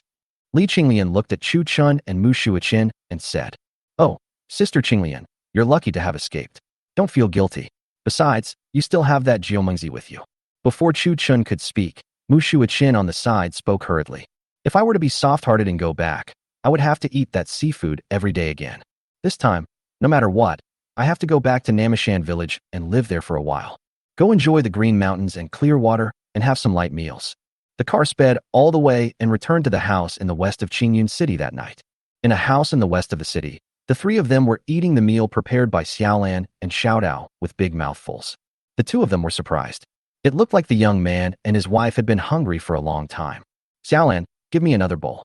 Li Qinglian looked at Chu Chun and Mu Shuiqin and said, Oh, Sister Qinglian, you're lucky to have escaped. Don't feel guilty. Besides, you still have that Jiumengzi with you. Before Chu Chun could speak, Mu Shuiqin on the side spoke hurriedly. If I were to be soft-hearted and go back, I would have to eat that seafood every day again. This time, no matter what, I have to go back to Namashan village and live there for a while. Go enjoy the green mountains and clear water and have some light meals. The car sped all the way and returned to the house in the west of Qingyun City that night. In a house in the west of the city, the three of them were eating the meal prepared by Xiaolan and Xiaodao with big mouthfuls. The two of them were surprised. It looked like the young man and his wife had been hungry for a long time. Xiaolan, give me another bowl.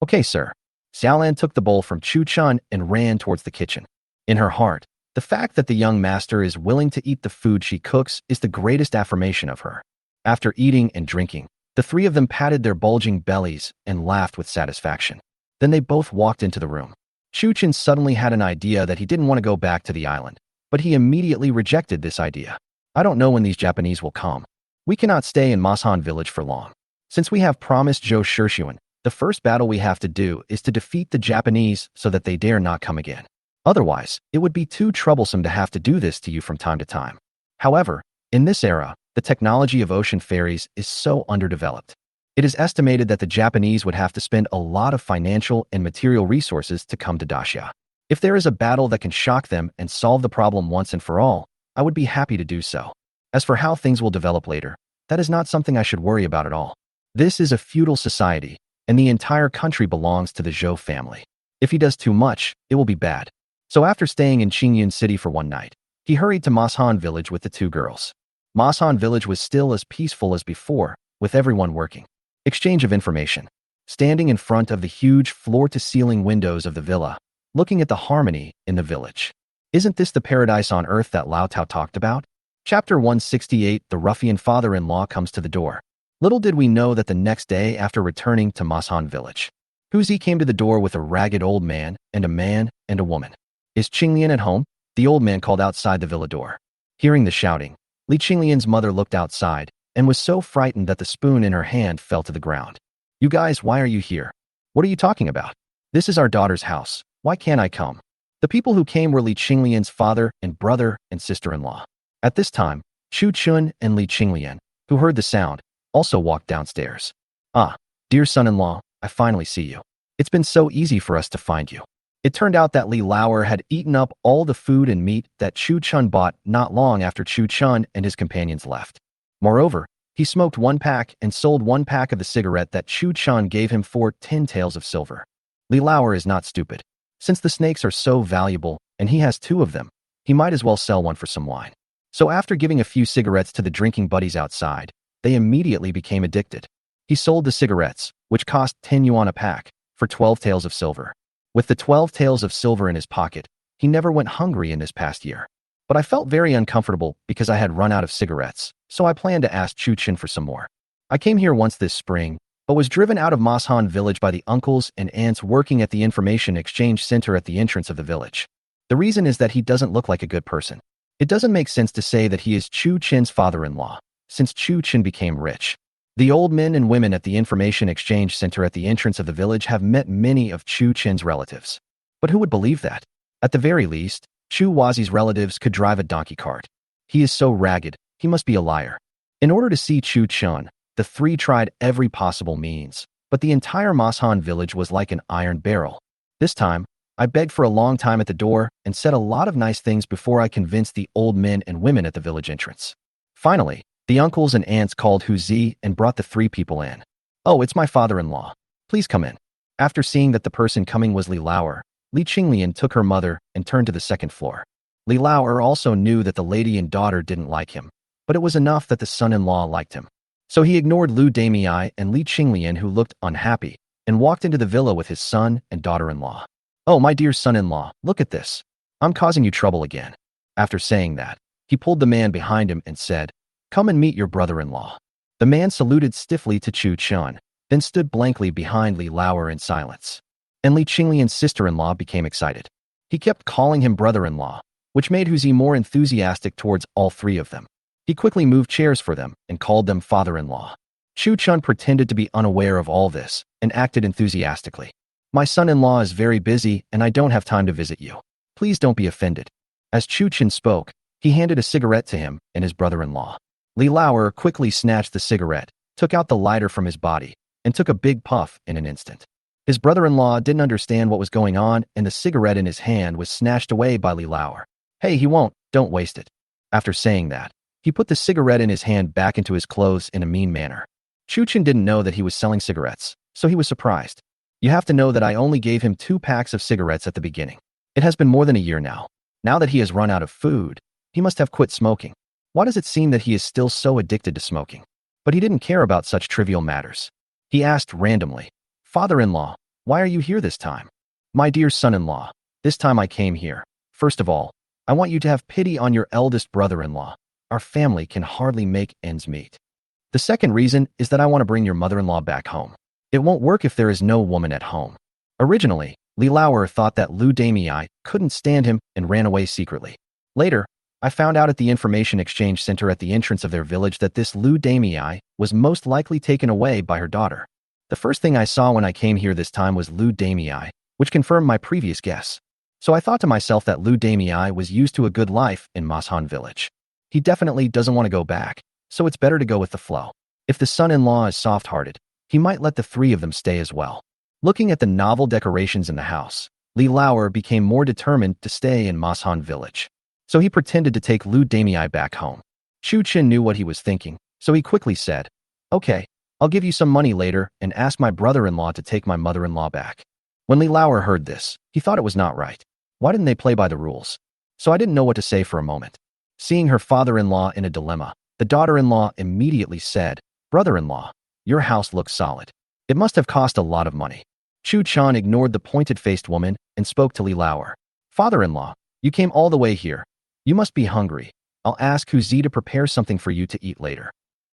Okay, sir. Xiaolan took the bowl from Chu Chun and ran towards the kitchen. In her heart, the fact that the young master is willing to eat the food she cooks is the greatest affirmation of her. After eating and drinking, the three of them patted their bulging bellies and laughed with satisfaction. Then they both walked into the room. Chu Chun suddenly had an idea that he didn't want to go back to the island, but he immediately rejected this idea. I don't know when these Japanese will come. We cannot stay in Mashan village for long. Since we have promised Zhou Shishuan, the first battle we have to do is to defeat the Japanese so that they dare not come again. Otherwise, it would be too troublesome to have to do this to you from time to time. However, in this era, the technology of ocean ferries is so underdeveloped. It is estimated that the Japanese would have to spend a lot of financial and material resources to come to Daxia. If there is a battle that can shock them and solve the problem once and for all, I would be happy to do so. As for how things will develop later, that is not something I should worry about at all. This is a feudal society, and the entire country belongs to the Zhou family. If he does too much, it will be bad. So after staying in Qingyun City for one night, he hurried to Mashan village with the two girls. Mashan village was still as peaceful as before, with everyone working. Exchange of information. Standing in front of the huge floor-to-ceiling windows of the villa, looking at the harmony in the village. Isn't this the paradise on earth that Lao Tao talked about? Chapter 168. The ruffian father-in-law comes to the door. Little did we know that the next day after returning to Mashan village, Huzi came to the door with a ragged old man and a woman. Is Qinglian at home? The old man called outside the villa door. Hearing the shouting, Li Qinglian's mother looked outside and was so frightened that the spoon in her hand fell to the ground. You guys, why are you here? What are you talking about? This is our daughter's house. Why can't I come? The people who came were Li Qinglian's father and brother and sister-in-law. At this time, Chu Chun and Li Qinglian, who heard the sound, also walked downstairs. Ah, dear son-in-law, I finally see you. It's been so easy for us to find you. It turned out that Li Lauer had eaten up all the food and meat that Chu Chun bought not long after Chu Chun and his companions left. Moreover, he smoked one pack and sold one pack of the cigarette that Chu Chun gave him for 10 taels of silver. Li Lauer is not stupid. Since the snakes are so valuable and he has 2 of them, he might as well sell one for some wine. So after giving a few cigarettes to the drinking buddies outside, they immediately became addicted. He sold the cigarettes, which cost 10 yuan a pack, for 12 taels of silver. With the 12 taels of silver in his pocket, he never went hungry in this past year. But I felt very uncomfortable because I had run out of cigarettes, so I planned to ask Chu Chin for some more. I came here once this spring, but was driven out of Mashan village by the uncles and aunts working at the information exchange center at the entrance of the village. The reason is that he doesn't look like a good person. It doesn't make sense to say that he is Chu Chen's father-in-law, since Chu Chen became rich. The old men and women at the information exchange center at the entrance of the village have met many of Chu Chen's relatives. But who would believe that? At the very least, Chu Wazi's relatives could drive a donkey cart. He is so ragged, he must be a liar. In order to see Chu Chen, the three tried every possible means, but the entire Mashan village was like an iron barrel. This time, I begged for a long time at the door and said a lot of nice things before I convinced the old men and women at the village entrance. Finally, the uncles and aunts called Hu Zi and brought the three people in. "Oh, it's my father-in-law. Please come in." After seeing that the person coming was Li Lauer, Li Qinglian took her mother and turned to the second floor. Li Lauer also knew that the lady and daughter didn't like him, but it was enough that the son-in-law liked him. So he ignored Lu Damei and Li Qinglian, who looked unhappy, and walked into the villa with his son and daughter-in-law. "Oh, my dear son-in-law, look at this. I'm causing you trouble again." After saying that, he pulled the man behind him and said, "Come and meet your brother-in-law." The man saluted stiffly to Chu Chen, then stood blankly behind Li Lauer in silence. And Li Qinglian's sister-in-law became excited. He kept calling him brother-in-law, which made Hu Zi more enthusiastic towards all three of them. He quickly moved chairs for them and called them father-in-law. Chu Chen pretended to be unaware of all this and acted enthusiastically. "My son-in-law is very busy and I don't have time to visit you. Please don't be offended." As Chu Chen spoke, he handed a cigarette to him and his brother-in-law. Li Lauer quickly snatched the cigarette, took out the lighter from his body, and took a big puff in an instant. His brother-in-law didn't understand what was going on, and the cigarette in his hand was snatched away by Li Lauer. "Hey, he won't, don't waste it." After saying that, he put the cigarette in his hand back into his clothes in a mean manner. Chu Chen didn't know that he was selling cigarettes, so he was surprised. "You have to know that I only gave him 2 packs of cigarettes at the beginning. It has been more than a year now. Now that he has run out of food, he must have quit smoking. Why does it seem that he is still so addicted to smoking?" But he didn't care about such trivial matters. He asked randomly, "Father-in-law, why are you here this time?" "My dear son-in-law, this time I came here. First of all, I want you to have pity on your eldest brother-in-law. Our family can hardly make ends meet. The second reason is that I want to bring your mother-in-law back home. It won't work if there is no woman at home." Originally, Li Lauer thought that Lu Damei couldn't stand him and ran away secretly. Later, I found out at the information exchange center at the entrance of their village that this Lu Damei was most likely taken away by her daughter. The first thing I saw when I came here this time was Lu Damei, which confirmed my previous guess. So I thought to myself that Lu Damei was used to a good life in Mashan village. He definitely doesn't want to go back, so it's better to go with the flow. If the son-in-law is soft-hearted, he might let the three of them stay as well. Looking at the novel decorations in the house, Li Lauer became more determined to stay in Mashan village. So he pretended to take Lu Damei back home. Chu Chen knew what he was thinking, so he quickly said, "Okay, I'll give you some money later and ask my brother-in-law to take my mother-in-law back." When Li Lauer heard this, he thought it was not right. Why didn't they play by the rules? So I didn't know what to say for a moment. Seeing her father-in-law in a dilemma, the daughter-in-law immediately said, "Brother-in-law, your house looks solid. It must have cost a lot of money." Chu Chen ignored the pointed-faced woman and spoke to Li Lauer. "Father-in-law, you came all the way here. You must be hungry. I'll ask Hu Zi to prepare something for you to eat later."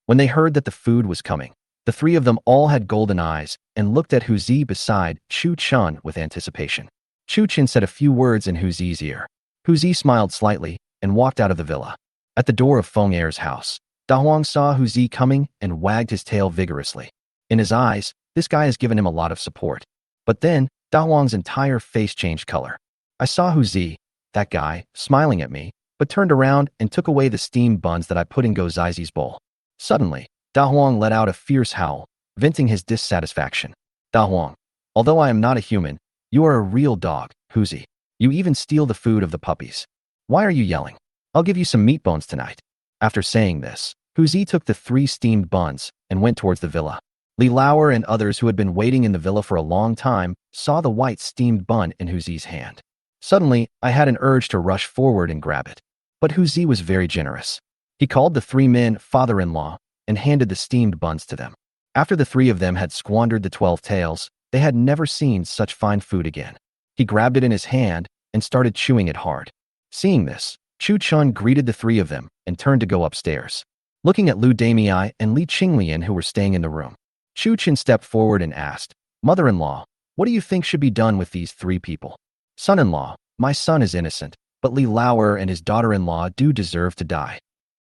When they heard that the food was coming, the three of them all had golden eyes and looked at Hu Zi beside Chu Chen with anticipation. Chu Chen said a few words in Hu Zi's ear. Hu Zi smiled slightly and walked out of the villa. At the door of Feng Er's house, Da Huang saw Hu Zi coming and wagged his tail vigorously. In his eyes, this guy has given him a lot of support. But then, Da Huang's entire face changed color. I saw Hu Zi, that guy, smiling at me, but turned around and took away the steamed buns that I put in Go Zaizi's bowl. Suddenly, Da Huang let out a fierce howl, venting his dissatisfaction. "Da Huang, although I am not a human, you are a real dog, Hu Zi. You even steal the food of the puppies. Why are you yelling? I'll give you some meat bones tonight." After saying this, Hu Zi took the 3 steamed buns and went towards the villa. Li Lauer and others who had been waiting in the villa for a long time saw the white steamed bun in Hu Zi's hand. Suddenly, I had an urge to rush forward and grab it. But Hu Zi was very generous. He called the 3 men father-in-law and handed the steamed buns to them. After the 3 of them had squandered the 12 taels, they had never seen such fine food again. He grabbed it in his hand and started chewing it hard. Seeing this, Chu Chen greeted the 3 of them and turned to go upstairs. Looking at Lu Damei and Li Qinglian who were staying in the room, Chu Chen stepped forward and asked, "Mother-in-law, what do you think should be done with these 3 people?" "Son-in-law, my son is innocent. but Li Lauer and his daughter-in-law do deserve to die.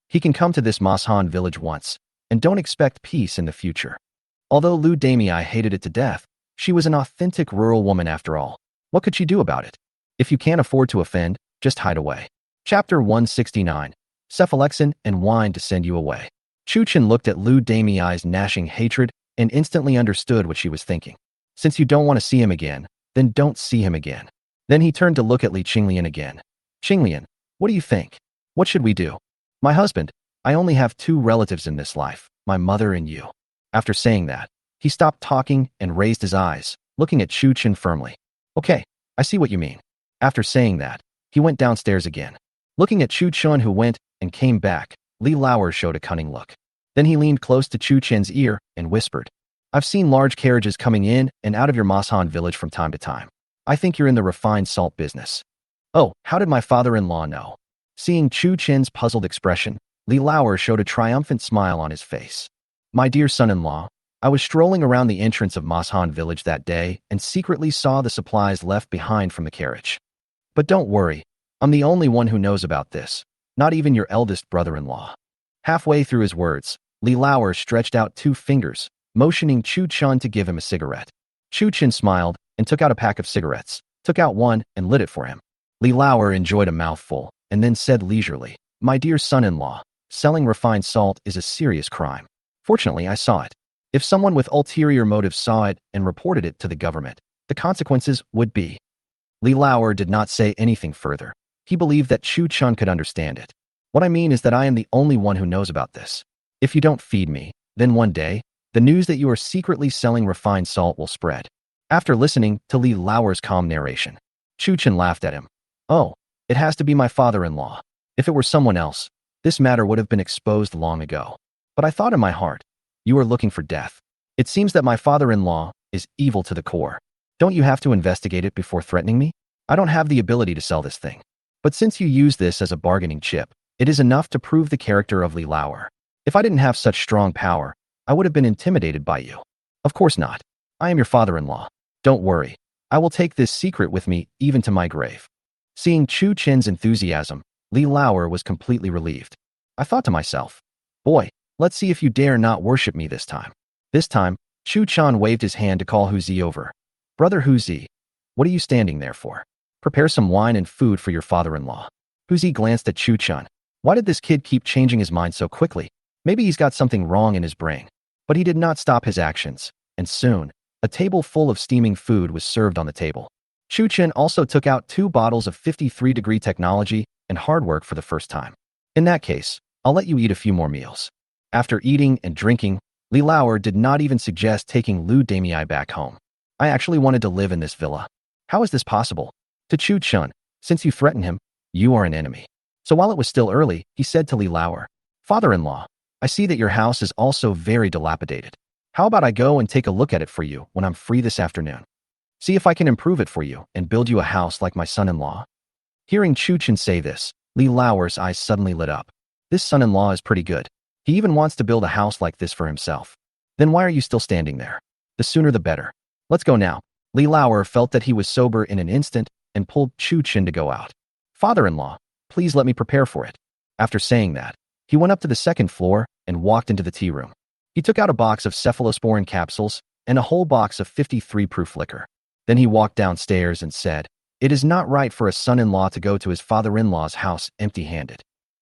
He can come to this Mashan village once, and don't expect peace in the future. Although Lu Damei hated it to death, she was an authentic rural woman after all. What could she do about it? If you can't afford to offend, just hide away. Chapter 169. Cephalexin and wine to send you away. Chu Chen looked at Lu Damei's gnashing hatred and instantly understood what she was thinking. Since you don't want to see him again, then don't see him again. Then he turned to look at Li Qinglian again. Qinglian, what do you think? What should we do? My husband, I only have two relatives in this life, my mother and you. After saying that, he stopped talking and raised his eyes, looking at Chu Chen firmly. Okay, I see what you mean. After saying that, he went downstairs again. Looking at Chu Chen who went and came back, Li Lauer showed a cunning look. Then he leaned close to Chu Chen's ear and whispered, I've seen large carriages coming in and out of your Mashan village from time to time. I think you're in the refined salt business. Oh, how did my father-in-law know? Seeing Chu Chen's puzzled expression, Li Lauer showed a triumphant smile on his face. My dear son-in-law, I was strolling around the entrance of Mashan village that day and secretly saw the supplies left behind from the carriage. But don't worry, I'm the only one who knows about this, not even your eldest brother-in-law. Halfway through his words, Li Lauer stretched out two fingers, motioning Chu Chen to give him a cigarette. Chu Chen smiled and took out a pack of cigarettes, took out one and lit it for him. Li Lauer enjoyed a mouthful and then said leisurely, My dear son-in-law, selling refined salt is a serious crime. Fortunately, I saw it. If someone with ulterior motives saw it and reported it to the government, the consequences would be. Li Lauer did not say anything further. He believed that Chu Chen could understand it. What I mean is that I am the only one who knows about this. If you don't feed me, then one day, the news that you are secretly selling refined salt will spread. After listening to Li Lauer's calm narration, Chu Chen laughed at him. Oh, it has to be my father-in-law. If it were someone else, this matter would have been exposed long ago. But I thought in my heart, you are looking for death. It seems that my father-in-law is evil to the core. Don't you have to investigate it before threatening me? I don't have the ability to sell this thing. But since you use this as a bargaining chip, it is enough to prove the character of Li Lauer. If I didn't have such strong power, I would have been intimidated by you. Of course not. I am your father-in-law. Don't worry. I will take this secret with me even to my grave. Seeing Chu Chen's enthusiasm, Li Lauer was completely relieved. I thought to myself, boy, let's see if you dare not worship me this time. This time, Chu Chen waved his hand to call Hu Zi over. Brother Hu Zi, what are you standing there for? Prepare some wine and food for your father-in-law. Hu Zi glanced at Chu Chen. Why did this kid keep changing his mind so quickly? Maybe he's got something wrong in his brain. But he did not stop his actions, and soon, a table full of steaming food was served on the table. Chu Chen also took out 2 bottles of 53-degree technology and hard work for the first time. In that case, I'll let you eat a few more meals. After eating and drinking, Li Lauer did not even suggest taking Lu Damei back home. I actually wanted to live in this villa. How is this possible? To Chu Chen, since you threatened him, you are an enemy. So while it was still early, he said to Li Lauer, Father-in-law, I see that your house is also very dilapidated. How about I go and take a look at it for you when I'm free this afternoon? See if I can improve it for you and build you a house like my son-in-law. Hearing Chu Chen say this, Li Lauer's eyes suddenly lit up. This son-in-law is pretty good. He even wants to build a house like this for himself. Then why are you still standing there? The sooner the better. Let's go now. Li Lauer felt that he was sober in an instant and pulled Chu Chen to go out. Father-in-law, please let me prepare for it. After saying that, he went up to the second floor and walked into the tea room. He took out a box of cephalosporin capsules and a whole box of 53-proof liquor. Then he walked downstairs and said, It is not right for a son-in-law to go to his father-in-law's house empty-handed.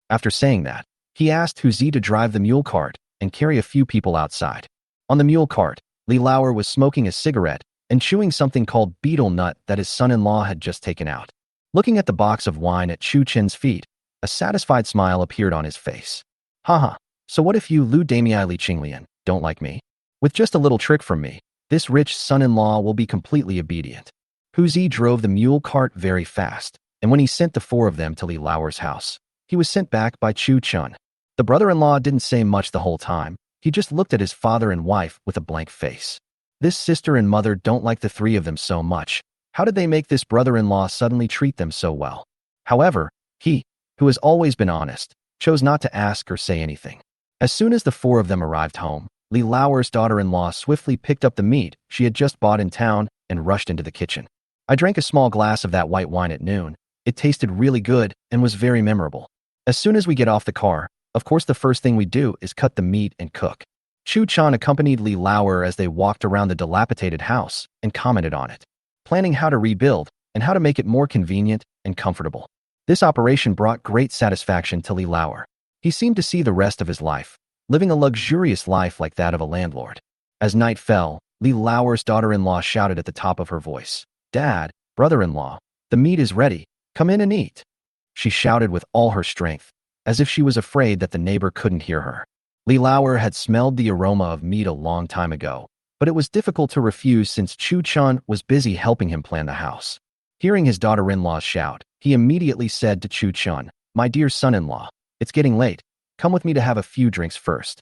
After saying that, he asked Hu Zi to drive the mule cart and carry a few people outside. On the mule cart, Li Lauer was smoking a cigarette and chewing something called betel nut that his son-in-law had just taken out. Looking at the box of wine at Chu Chen's feet, a satisfied smile appeared on his face. Haha, so what if you, Lu Damei Li Qinglian, don't like me? With just a little trick from me, this rich son-in-law will be completely obedient. Hu Zi drove the mule cart very fast, and when he sent the 4 of them to Li Lauer's house, he was sent back by Chu Chen. The brother-in-law didn't say much the whole time. He just looked at his father and wife with a blank face. This sister and mother don't like the 3 of them so much. How did they make this brother-in-law suddenly treat them so well? However, he, who has always been honest, chose not to ask or say anything. As soon as the 4 of them arrived home, Li Lauer's daughter-in-law swiftly picked up the meat she had just bought in town and rushed into the kitchen. I drank a small glass of that white wine at noon, It tasted really good and was very memorable. As soon as we get off the car, of course the first thing we do is cut the meat and cook. Chu Chan accompanied Li Lauer as they walked around the dilapidated house and commented on it, planning how to rebuild and how to make it more convenient and comfortable. This operation brought great satisfaction to Li Lauer. He seemed to see the rest of his life, living a luxurious life like that of a landlord. As night fell, Li Lauer's daughter-in-law shouted at the top of her voice, "Dad, brother-in-law, the meat is ready. Come in and eat." She shouted with all her strength, as if she was afraid that the neighbor couldn't hear her. Li Lauer had smelled the aroma of meat a long time ago, but it was difficult to refuse since Chu Chan was busy helping him plan the house. Hearing his daughter-in-law's shout, he immediately said to Chu Chan, "My dear son-in-law, it's getting late. Come with me to have a few drinks first."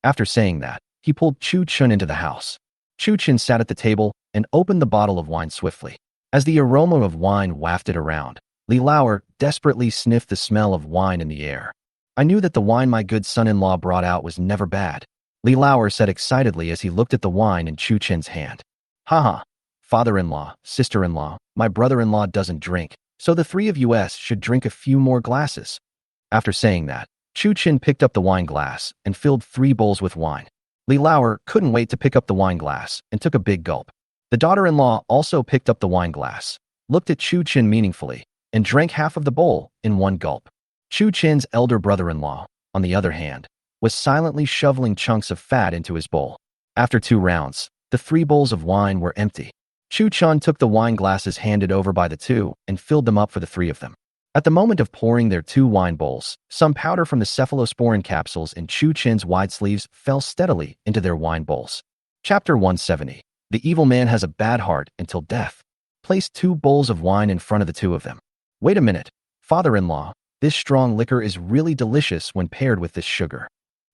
After saying that, he pulled Chu Chan into the house. Chu Chan sat at the table and opened the bottle of wine swiftly. As the aroma of wine wafted around, Li Lauer desperately sniffed the smell of wine in the air. "I knew that the wine my good son-in-law brought out was never bad," Li Lauer said excitedly as he looked at the wine in Chu Chen's hand. "Haha, father-in-law, sister-in-law, my brother-in-law doesn't drink, so the three of you should drink a few more glasses." After saying that, Chu Chen picked up the wine glass and filled 3 bowls with wine. Li Lauer couldn't wait to pick up the wine glass and took a big gulp. The daughter-in-law also picked up the wine glass, looked at Chu Chen meaningfully, and drank half of the bowl in one gulp. Chu Chen's elder brother-in-law, on the other hand, was silently shoveling chunks of fat into his bowl. After 2 rounds, the 3 bowls of wine were empty. Chu Chan took the wine glasses handed over by the 2 and filled them up for the 3 of them. At the moment of pouring their 2 wine bowls, some powder from the cephalosporin capsules in Chu Chen's wide sleeves fell steadily into their wine bowls. Chapter 170. The evil man has a bad heart until death. Place 2 bowls of wine in front of the 2 of them. "Wait a minute, father-in-law, this strong liquor is really delicious when paired with this sugar."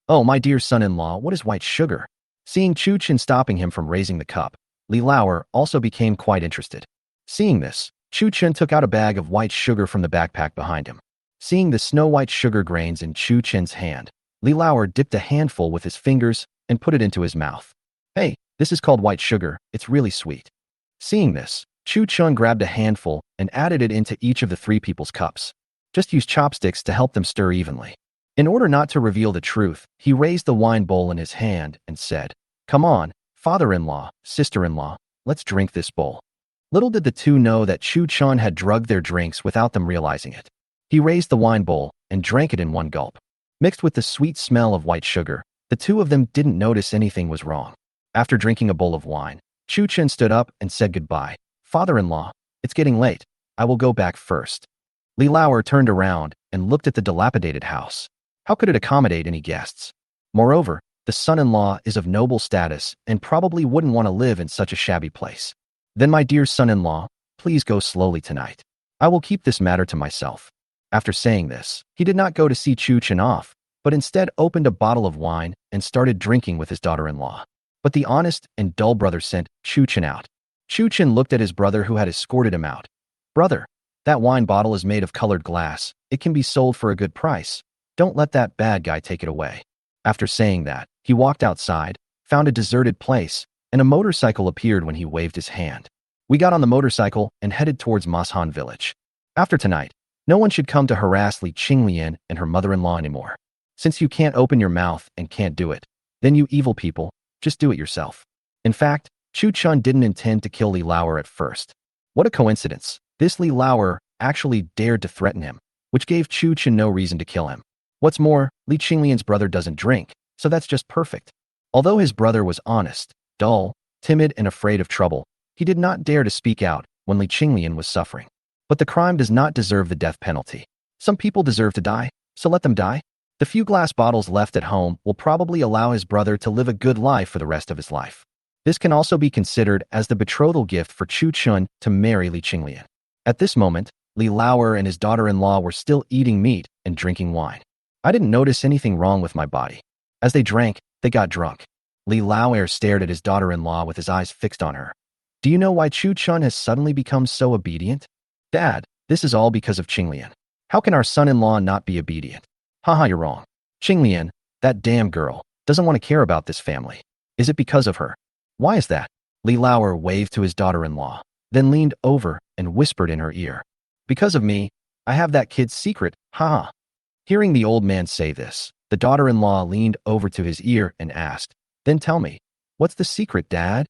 "Oh, my dear son-in-law, what is white sugar?" Seeing Chu Chen stopping him from raising the cup, Li Lauer also became quite interested. Seeing this, Chu Chen took out a bag of white sugar from the backpack behind him. Seeing the snow-white sugar grains in Chu Chen's hand, Li Lauer dipped a handful with his fingers and put it into his mouth. "Hey, this is called white sugar, it's really sweet." Seeing this, Chu Chen grabbed a handful and added it into each of the 3 people's cups. Just use chopsticks to help them stir evenly. In order not to reveal the truth, he raised the wine bowl in his hand and said, "Come on, father-in-law, sister-in-law, let's drink this bowl." Little did the 2 know that Chu Chan had drugged their drinks without them realizing it. He raised the wine bowl and drank it in one gulp. Mixed with the sweet smell of white sugar, the 2 of them didn't notice anything was wrong. After drinking a bowl of wine, Chu Chen stood up and said goodbye. "Father-in-law, it's getting late. I will go back first." Li Lauer turned around and looked at the dilapidated house. How could it accommodate any guests? Moreover, the son-in-law is of noble status and probably wouldn't want to live in such a shabby place. "Then my dear son-in-law, please go slowly tonight. I will keep this matter to myself." After saying this, he did not go to see Chu Chen off, but instead opened a bottle of wine and started drinking with his daughter-in-law. But the honest and dull brother sent Chu Chen out. Chu Chen looked at his brother who had escorted him out. "Brother, that wine bottle is made of colored glass. It can be sold for a good price. Don't let that bad guy take it away." After saying that, he walked outside, found a deserted place, and a motorcycle appeared when he waved his hand. We got on the motorcycle and headed towards Mashan village. After tonight, no one should come to harass Li Qinglian and her mother-in-law anymore. Since you can't open your mouth and can't do it, then you evil people, just do it yourself. In fact, Chu Chen didn't intend to kill Li Lauer at first. What a coincidence. This Li Lauer actually dared to threaten him, which gave Chu Chen no reason to kill him. What's more, Li Qinglian's brother doesn't drink, so that's just perfect. Although his brother was honest, dull, timid, and afraid of trouble, he did not dare to speak out when Li Qinglian was suffering. But the crime does not deserve the death penalty. Some people deserve to die, so let them die. The few glass bottles left at home will probably allow his brother to live a good life for the rest of his life. This can also be considered as the betrothal gift for Chu Chen to marry Li Qinglian. At this moment, Li Lauer and his daughter-in-law were still eating meat and drinking wine. I didn't notice anything wrong with my body. As they drank, they got drunk. Li Lauer stared at his daughter-in-law with his eyes fixed on her. "Do you know why Chu Chen has suddenly become so obedient?" "Dad, this is all because of Qinglian. How can our son-in-law not be obedient?" "Haha, you're wrong. Qinglian, that damn girl, doesn't want to care about this family. Is it because of her?" "Why is that?" Li Lauer waved to his daughter-in-law, then leaned over and whispered in her ear. Because of me, I have that kid's secret, haha. Hearing the old man say this, the daughter-in-law leaned over to his ear and asked, "Then tell me, what's the secret, Dad?"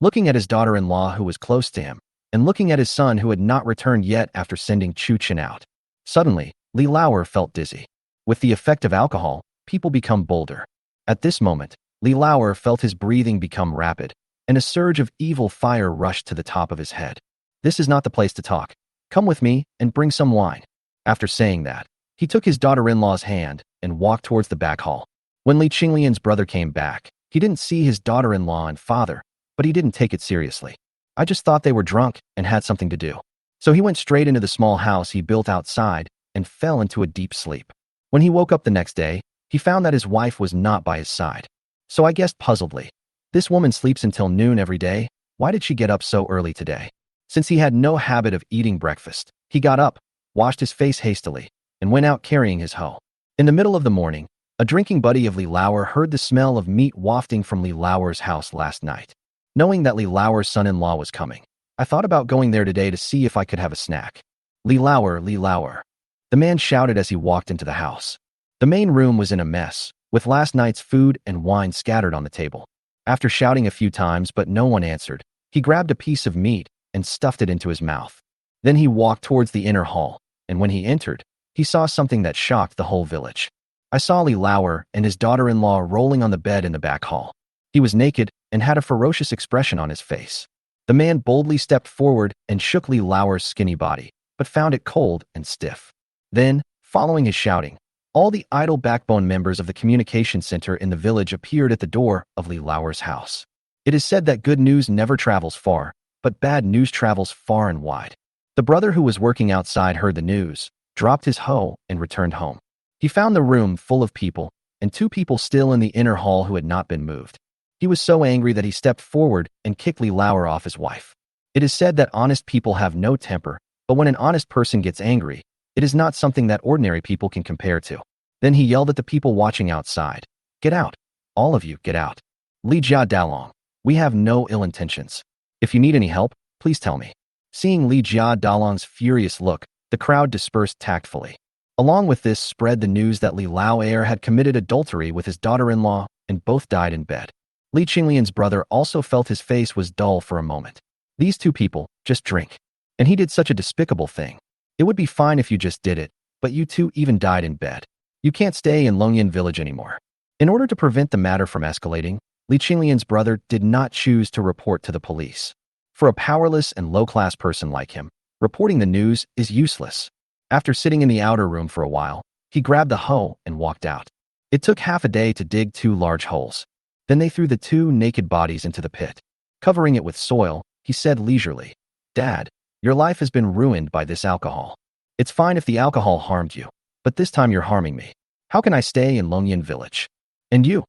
Looking at his daughter-in-law who was close to him, and looking at his son who had not returned yet after sending Chu-Chin out. Suddenly, Li Lauer felt dizzy. With the effect of alcohol, people become bolder. At this moment, Li Lauer felt his breathing become rapid, and a surge of evil fire rushed to the top of his head. "This is not the place to talk. Come with me and bring some wine." After saying that, he took his daughter-in-law's hand and walked towards the back hall. When Li Qinglian's brother came back, he didn't see his daughter-in-law and father, but he didn't take it seriously. "I just thought they were drunk and had something to do." So he went straight into the small house he built outside and fell into a deep sleep. When he woke up the next day, he found that his wife was not by his side. So I guessed puzzledly, "This woman sleeps until noon every day. Why did she get up so early today?" Since he had no habit of eating breakfast, he got up, washed his face hastily, and went out carrying his hoe. In the middle of the morning, a drinking buddy of Li Lauer heard the smell of meat wafting from Li Lauer's house last night. Knowing that Li Lauer's son-in-law was coming, I thought about going there today to see if I could have a snack. Li Lauer, Li Lauer," the man shouted as he walked into the house. The main room was in a mess, with last night's food and wine scattered on the table. After shouting a few times but no one answered, he grabbed a piece of meat and stuffed it into his mouth. Then he walked towards the inner hall, and when he entered, he saw something that shocked the whole village. I saw Li Lauer and his daughter-in-law rolling on the bed in the back hall. He was naked and had a ferocious expression on his face. The man boldly stepped forward and shook Li Lauer's skinny body, but found it cold and stiff. Then, following his shouting, all the idle backbone members of the communication center in the village appeared at the door of Li Lauer's house. It is said that good news never travels far, but bad news travels far and wide. The brother who was working outside heard the news, dropped his hoe, and returned home. He found the room full of people, and 2 people still in the inner hall who had not been moved. He was so angry that he stepped forward and kicked Li Lauer off his wife. It is said that honest people have no temper, but when an honest person gets angry, it is not something that ordinary people can compare to. Then he yelled at the people watching outside, "Get out! All of you, get out! Li Jia Dalong, we have no ill intentions. If you need any help, please tell me." Seeing Li Jia Dalong's furious look, the crowd dispersed tactfully. Along with this spread the news that Li Lauer had committed adultery with his daughter-in-law, and both died in bed. Li Qinglian's brother also felt his face was dull for a moment. These 2 people just drink. And he did such a despicable thing. It would be fine if you just did it, but you 2 even died in bed. You can't stay in Longyan village anymore. In order to prevent the matter from escalating, Li Qinglian's brother did not choose to report to the police. For a powerless and low-class person like him, reporting the news is useless. After sitting in the outer room for a while, he grabbed the hoe and walked out. It took half a day to dig 2 large holes. Then they threw the 2 naked bodies into the pit. Covering it with soil, he said leisurely, "Dad, your life has been ruined by this alcohol. It's fine if the alcohol harmed you, but this time you're harming me. How can I stay in Longyan village? And you,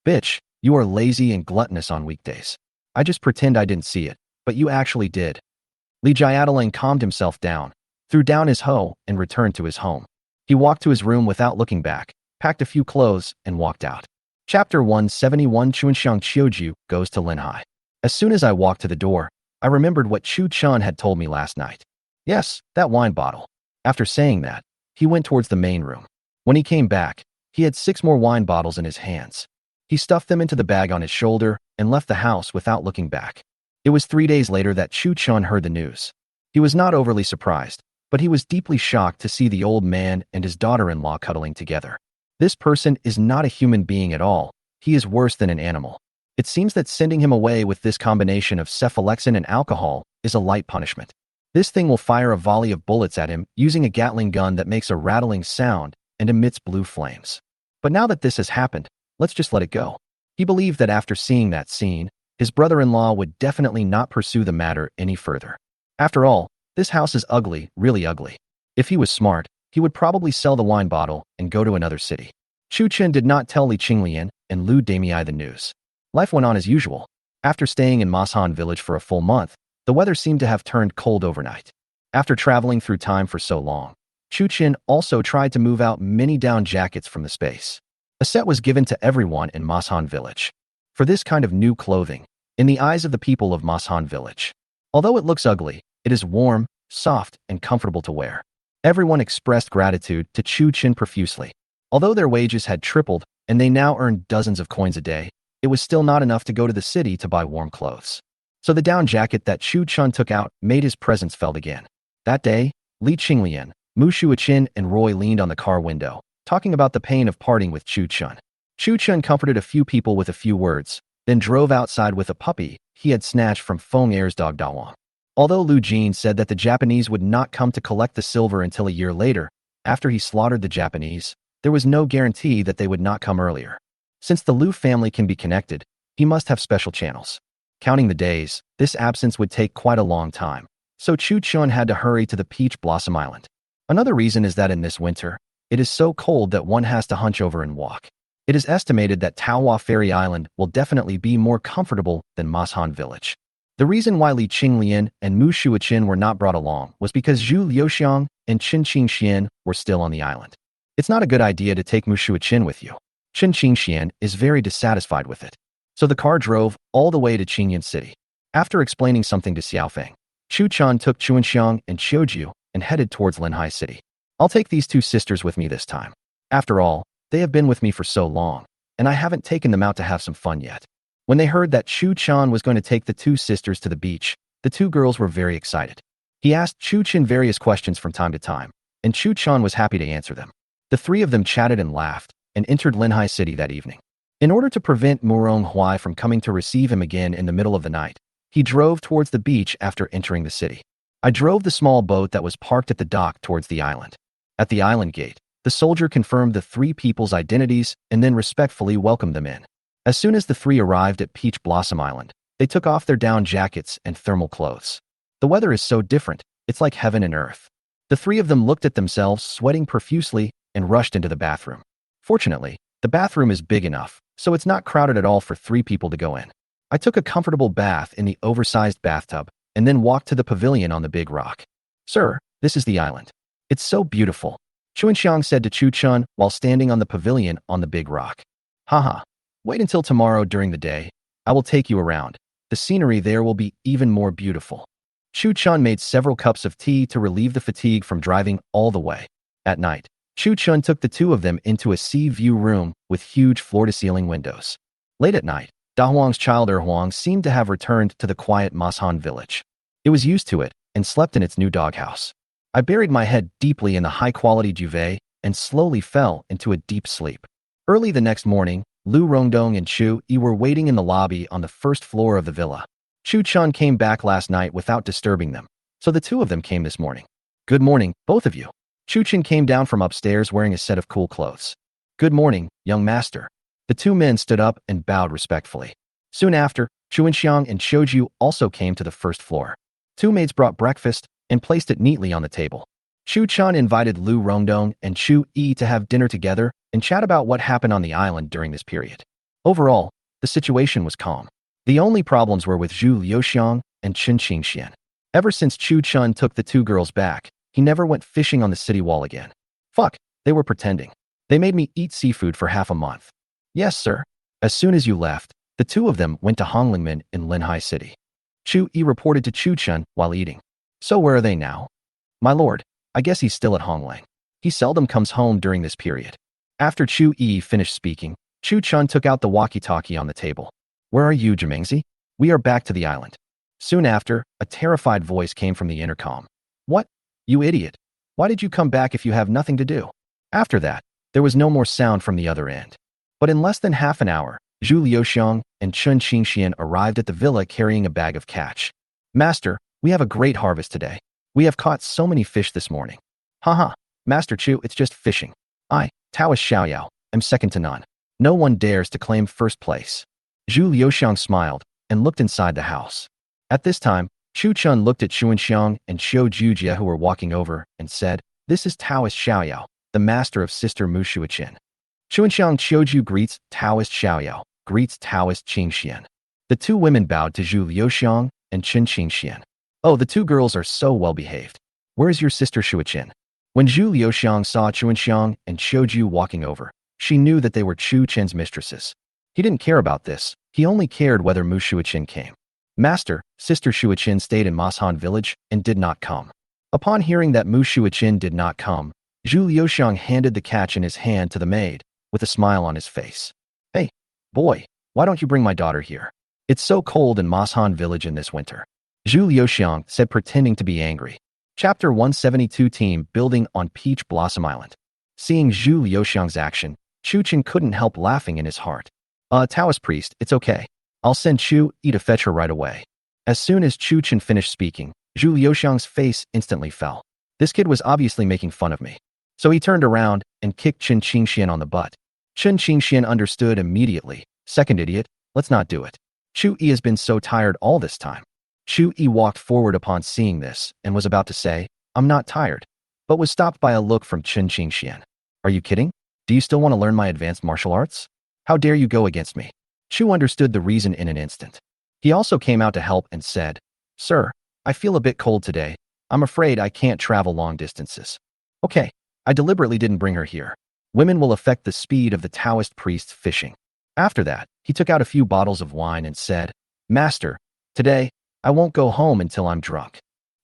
bitch, you are lazy and gluttonous on weekdays. I just pretend I didn't see it, but you actually did." Li Jiadalang calmed himself down, threw down his hoe, and returned to his home. He walked to his room without looking back, packed a few clothes, and walked out. Chapter 171 Chuanxiang Qiuju goes to Linhai. As soon as I walked to the door, I remembered what Chu Chun had told me last night. Yes, that wine bottle. After saying that, he went towards the main room. When he came back, he had 6 more wine bottles in his hands. He stuffed them into the bag on his shoulder and left the house without looking back. It was 3 days later that Chu Chun heard the news. He was not overly surprised, but he was deeply shocked to see the old man and his daughter-in-law cuddling together. This person is not a human being at all. He is worse than an animal. It seems that sending him away with this combination of cephalexin and alcohol is a light punishment. This thing will fire a volley of bullets at him using a Gatling gun that makes a rattling sound and emits blue flames. But now that this has happened, let's just let it go. He believed that after seeing that scene, his brother-in-law would definitely not pursue the matter any further. After all, this house is ugly, really ugly. If he was smart, he would probably sell the wine bottle and go to another city. Chu Chen did not tell Li Qinglian and Lu Damei the news. Life went on as usual. After staying in Mashan village for a full month, the weather seemed to have turned cold overnight. After traveling through time for so long, Chu Chen also tried to move out many down jackets from the space. A set was given to everyone in Mashan village. For this kind of new clothing, in the eyes of the people of Mashan village. Although it looks ugly, it is warm, soft, and comfortable to wear. Everyone expressed gratitude to Chu Chin profusely. Although their wages had tripled and they now earned dozens of coins a day, it was still not enough to go to the city to buy warm clothes. So the down jacket that Chu Chun took out made his presence felt again. That day, Li Qinglian, Mu Shuachin, and Roy leaned on the car window, talking about the pain of parting with Chu Chun. Chu Chun comforted a few people with a few words, then drove outside with a puppy he had snatched from Feng Er's dog Dawang. Although Lu Jin said that the Japanese would not come to collect the silver until a year later, after he slaughtered the Japanese, there was no guarantee that they would not come earlier. Since the Lu family can be connected, he must have special channels. Counting the days, this absence would take quite a long time, so Chu Chun had to hurry to the Peach Blossom Island. Another reason is that in this winter, it is so cold that one has to hunch over and walk. It is estimated that Taohua Ferry Island will definitely be more comfortable than Mashan Village. The reason why Li Qinglian and Mu Shuachin were not brought along was because Zhu Liuxiang and Qin Qingxian were still on the island. It's not a good idea to take Mu Shuachin with you. Qin Qingxian is very dissatisfied with it. So the car drove all the way to Qingyan City. After explaining something to Xiaofeng, Chu Chan took Chuanxiang and Qiuju and headed towards Linhai City. I'll take these two sisters with me this time. After all, they have been with me for so long, and I haven't taken them out to have some fun yet. When they heard that Chu Chan was going to take the two sisters to the beach, the two girls were very excited. He asked Chu Chin various questions from time to time, and Chu Chan was happy to answer them. The three of them chatted and laughed, and entered Linhai City that evening. In order to prevent Murong Huai from coming to receive him again in the middle of the night, he drove towards the beach after entering the city. I drove the small boat that was parked at the dock towards the island. At the island gate, the soldier confirmed the three people's identities and then respectfully welcomed them in. As soon as the three arrived at Peach Blossom Island, they took off their down jackets and thermal clothes. The weather is so different, it's like heaven and earth. The three of them looked at themselves sweating profusely and rushed into the bathroom. Fortunately, the bathroom is big enough, so it's not crowded at all for three people to go in. I took a comfortable bath in the oversized bathtub and then walked to the pavilion on the big rock. Sir, this is the island. It's so beautiful, Chuanxiang said to Chu Chun while standing on the pavilion on the big rock. Haha, wait until tomorrow during the day. I will take you around. The scenery there will be even more beautiful. Chu Chun made several cups of tea to relieve the fatigue from driving all the way. At night, Chu Chun took the two of them into a sea view room with huge floor-to-ceiling windows. Late at night, Da Huang's child Huang seemed to have returned to the quiet Mashan village. It was used to it and slept in its new doghouse. I buried my head deeply in the high-quality duvet and slowly fell into a deep sleep. Early the next morning, Lu Rongdong and Chu Yi were waiting in the lobby on the first floor of the villa. Chu Chun came back last night without disturbing them, so the two of them came this morning. Good morning, both of you. Chu Chin came down from upstairs wearing a set of cool clothes. Good morning, young master. The two men stood up and bowed respectfully. Soon after, Chuanxiang and Qiuju also came to the first floor. Two maids brought breakfast and placed it neatly on the table. Chu Chan invited Lu Rongdong and Chu Yi to have dinner together and chat about what happened on the island during this period. Overall, the situation was calm. The only problems were with Zhu Liuxiang and Qin Qingxian. Ever since Chu Chun took the two girls back, he never went fishing on the city wall again. Fuck, they were pretending. They made me eat seafood for half a month. Yes, sir. As soon as you left, the two of them went to Honglingmen in Linhai City. Chu Yi reported to Chu Chun while eating. So where are they now? My lord, I guess he's still at Honglang. He seldom comes home during this period. After Chu Yi finished speaking, Chu Chun took out the walkie-talkie on the table. Where are you, Jimingzi? We are back to the island. Soon after, a terrified voice came from the intercom. What? You idiot. Why did you come back if you have nothing to do? After that, there was no more sound from the other end. But in less than half an hour, Zhu Liuxiang and Chun Qingxian arrived at the villa carrying a bag of catch. Master, we have a great harvest today. We have caught so many fish this morning. Haha, Master Chu, it's just fishing. I, Taoist Xiaoyao, am second to none. No one dares to claim first place. Zhu Liuxiang smiled and looked inside the house. At this time, Chu Chun looked at Chuanxiang and Qiu Jujia who were walking over and said, This is Taoist Xiaoyao, the master of Sister Mu Shuachin. Chuanxiang Qiuju greets Taoist Xiaoyao, greets Taoist Qingxian. The two women bowed to Zhu Liuxiang and Qin Qingxian. Oh, the two girls are so well behaved. Where is your sister Shuachin? When Zhu Liuxiang saw Chuanxiang and Qiuju walking over, she knew that they were Chu Chen's mistresses. He didn't care about this. He only cared whether Mu Shuachin came. Master, Sister Shuachin stayed in Mashan village and did not come. Upon hearing that Mu Shuiqin did not come, Zhu Liuxiang handed the catch in his hand to the maid, with a smile on his face. Hey, boy, why don't you bring my daughter here? It's so cold in Mashan village in this winter. Zhu Liuxiang said, pretending to be angry. Chapter 172 Team Building on Peach Blossom Island. Seeing Zhu Liuxiang's action, Chu Chen couldn't help laughing in his heart. Taoist priest, it's okay. I'll send Chu Yi to fetch her right away. As soon as Chu Chen finished speaking, Zhu Liuxiang's face instantly fell. This kid was obviously making fun of me. So he turned around and kicked Chen Qingxian on the butt. Chen Qingxian understood immediately. Second idiot, let's not do it. Chu Yi has been so tired all this time. Chu Yi walked forward upon seeing this and was about to say, I'm not tired, but was stopped by a look from Chen Qingxian. Are you kidding? Do you still want to learn my advanced martial arts? How dare you go against me? Chu understood the reason in an instant. He also came out to help and said, Sir, I feel a bit cold today. I'm afraid I can't travel long distances. Okay, I deliberately didn't bring her here. Women will affect the speed of the Taoist priest's fishing. After that, he took out a few bottles of wine and said, Master, today, I won't go home until I'm drunk.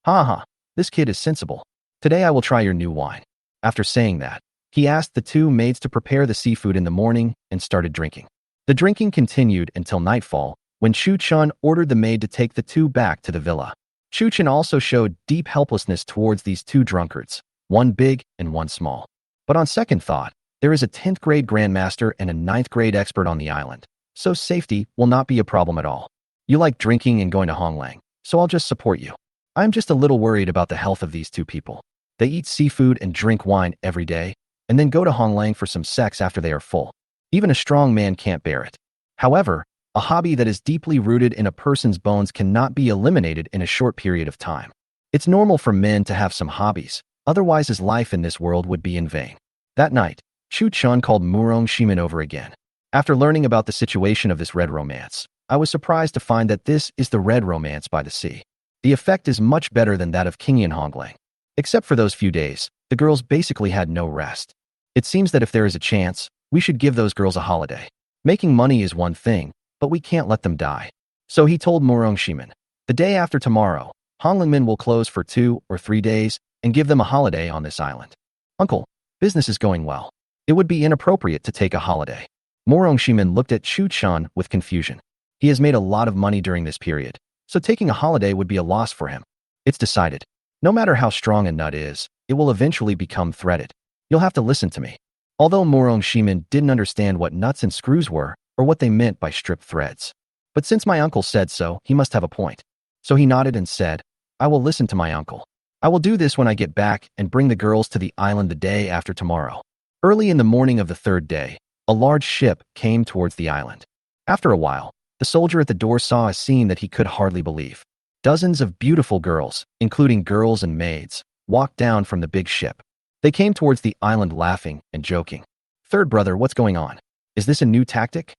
Ha ha, this kid is sensible. Today I will try your new wine. After saying that, he asked the two maids to prepare the seafood in the morning and started drinking. The drinking continued until nightfall, when Chu Chen ordered the maid to take the two back to the villa. Chu Chen also showed deep helplessness towards these two drunkards, one big and one small. But on second thought, there is a 10th grade grandmaster and a 9th grade expert on the island, so safety will not be a problem at all. You like drinking and going to Honglang, so I'll just support you. I'm just a little worried about the health of these two people. They eat seafood and drink wine every day, and then go to Honglang for some sex after they are full. Even a strong man can't bear it. However, a hobby that is deeply rooted in a person's bones cannot be eliminated in a short period of time. It's normal for men to have some hobbies, otherwise his life in this world would be in vain. That night, Chu Chen called Murong Shimin over again. After learning about the situation of this red romance, I was surprised to find that this is the red romance by the sea. The effect is much better than that of Qingyan Honglang. Except for those few days, the girls basically had no rest. It seems that if there is a chance, we should give those girls a holiday. Making money is one thing, but we can't let them die. So he told Murong Shimin, the day after tomorrow, Honglingmen will close for 2 or 3 days and give them a holiday on this island. Uncle, business is going well. It would be inappropriate to take a holiday. Murong Shimin looked at Chu Chen with confusion. He has made a lot of money during this period, so taking a holiday would be a loss for him. It's decided. No matter how strong a nut is, it will eventually become threaded. You'll have to listen to me. Although Murong Shimin didn't understand what nuts and screws were, or what they meant by stripped threads. But since my uncle said so, he must have a point. So he nodded and said, I will listen to my uncle. I will do this when I get back and bring the girls to the island the day after tomorrow. Early in the morning of the 3rd day, a large ship came towards the island. After a while, the soldier at the door saw a scene that he could hardly believe. Dozens of beautiful girls, including girls and maids, walked down from the big ship. They came towards the island laughing and joking. Third brother, what's going on? Is this a new tactic?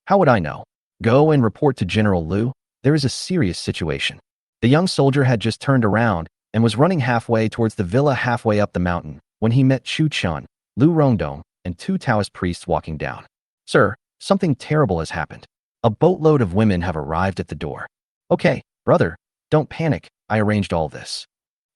How would I know? Go and report to General Liu. There is a serious situation. The young soldier had just turned around and was running halfway towards the villa halfway up the mountain when he met Chu Chen, Lu Rongdong, and 2 Taoist priests walking down. Sir, something terrible has happened. A boatload of women have arrived at the door. Okay, brother, don't panic. I arranged all this.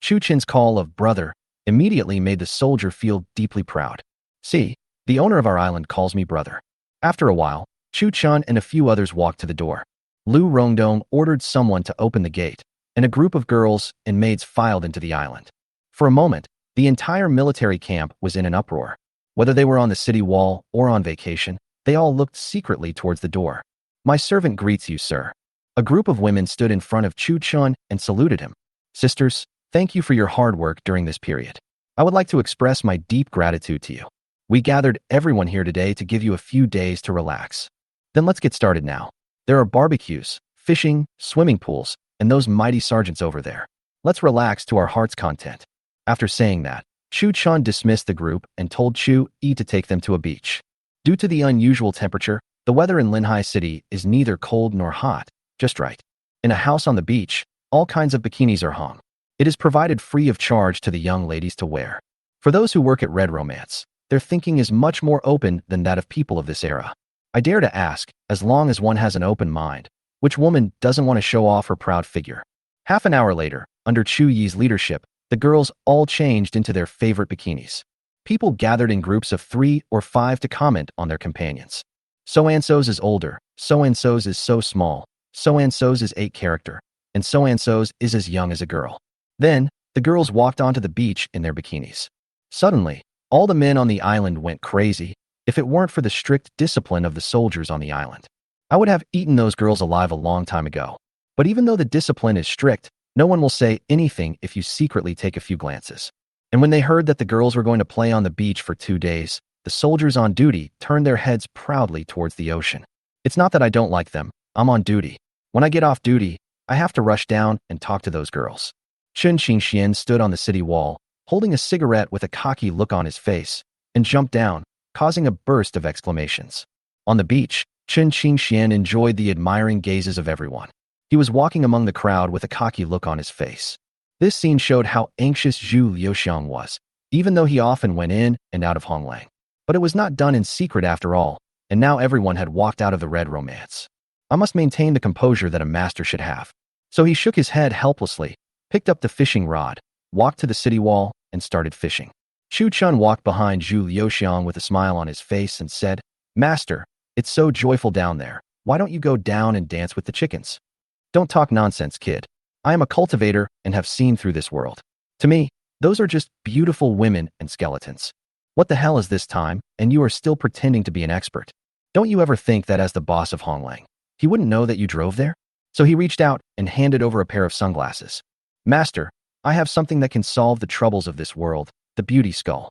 Chu Chen's call of brother immediately made the soldier feel deeply proud. See, the owner of our island calls me brother. After a while, Chu Chen and a few others walked to the door. Lu Rongdong ordered someone to open the gate, and a group of girls and maids filed into the island. For a moment, the entire military camp was in an uproar. Whether they were on the city wall or on vacation, they all looked secretly towards the door. My servant greets you, sir. A group of women stood in front of Chu Chen and saluted him. Sisters, thank you for your hard work during this period. I would like to express my deep gratitude to you. We gathered everyone here today to give you a few days to relax. Then let's get started now. There are barbecues, fishing, swimming pools, and those mighty sergeants over there. Let's relax to our heart's content. After saying that, Chu Chen dismissed the group and told Chu Yi to take them to a beach. Due to the unusual temperature, the weather in Linhai City is neither cold nor hot, just right. In a house on the beach, all kinds of bikinis are hung. It is provided free of charge to the young ladies to wear. For those who work at Red Romance, their thinking is much more open than that of people of this era. I dare to ask, as long as one has an open mind, which woman doesn't want to show off her proud figure? Half an hour later, under Chu Yi's leadership, The girls all changed into their favorite bikinis. People gathered in groups of 3 or 5 to comment on their companions. So-and-so's is older, so-and-so's is so small, so-and-so's is 8 character, and so-and-so's is as young as a girl. Then, the girls walked onto the beach in their bikinis. Suddenly, all the men on the island went crazy. If it weren't for the strict discipline of the soldiers on the island, I would have eaten those girls alive a long time ago. But even though the discipline is strict, no one will say anything if you secretly take a few glances. And when they heard that the girls were going to play on the beach for 2 days, the soldiers on duty turned their heads proudly towards the ocean. It's not that I don't like them, I'm on duty. When I get off duty, I have to rush down and talk to those girls. Chen Qingxian stood on the city wall, holding a cigarette with a cocky look on his face, and jumped down, causing a burst of exclamations. On the beach, Chen Qingxian enjoyed the admiring gazes of everyone. He was walking among the crowd with a cocky look on his face. This scene showed how anxious Zhu Liuxiang was, even though he often went in and out of Honglang. But it was not done in secret after all, and now everyone had walked out of the red romance. I must maintain the composure that a master should have. So he shook his head helplessly, picked up the fishing rod, walked to the city wall, and started fishing. Chu Chun walked behind Zhu Liuxiang with a smile on his face and said, "Master, it's so joyful down there. Why don't you go down and dance with the chickens?" "Don't talk nonsense, kid. I am a cultivator and have seen through this world. To me, those are just beautiful women and skeletons. What the hell is this time, and you are still pretending to be an expert? Don't you ever think that as the boss of Honglang, he wouldn't know that you drove there?" So he reached out and handed over a pair of sunglasses. "Master, I have something that can solve the troubles of this world, the beauty skull."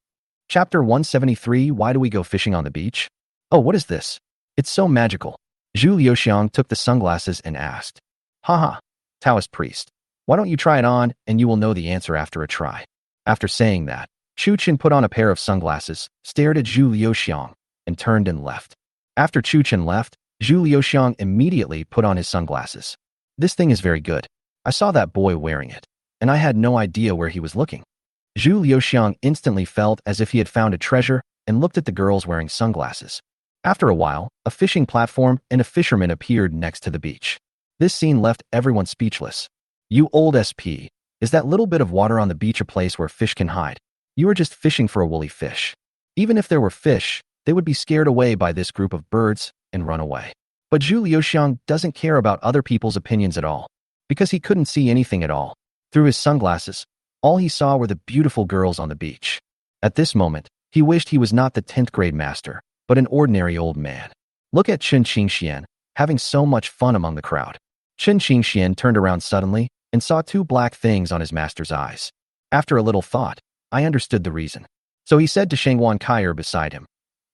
Chapter 173, Why do we go fishing on the beach? "Oh, what is this? It's so magical." Zhu Liuxiang took the sunglasses and asked. "Haha, Taoist priest, why don't you try it on and you will know the answer after a try." After saying that, Chu Chen put on a pair of sunglasses, stared at Zhu Liuxiang, and turned and left. After Chu Chen left, Zhu Liuxiang immediately put on his sunglasses. "This thing is very good. I saw that boy wearing it, and I had no idea where he was looking." Zhu Liuxiang instantly felt as if he had found a treasure and looked at the girls wearing sunglasses. After a while, a fishing platform and a fisherman appeared next to the beach. This scene left everyone speechless. "You old SP, is that little bit of water on the beach a place where fish can hide? You are just fishing for a woolly fish. Even if there were fish, they would be scared away by this group of birds and run away." But Zhu Liuxiang doesn't care about other people's opinions at all, because he couldn't see anything at all. Through his sunglasses, all he saw were the beautiful girls on the beach. At this moment, he wished he was not the 10th grade master, but an ordinary old man. Look at Chen Qingxian, having so much fun among the crowd. Chen Qingxian turned around suddenly and saw 2 black things on his master's eyes. After a little thought, I understood the reason. So he said to Shangwan Kaier beside him,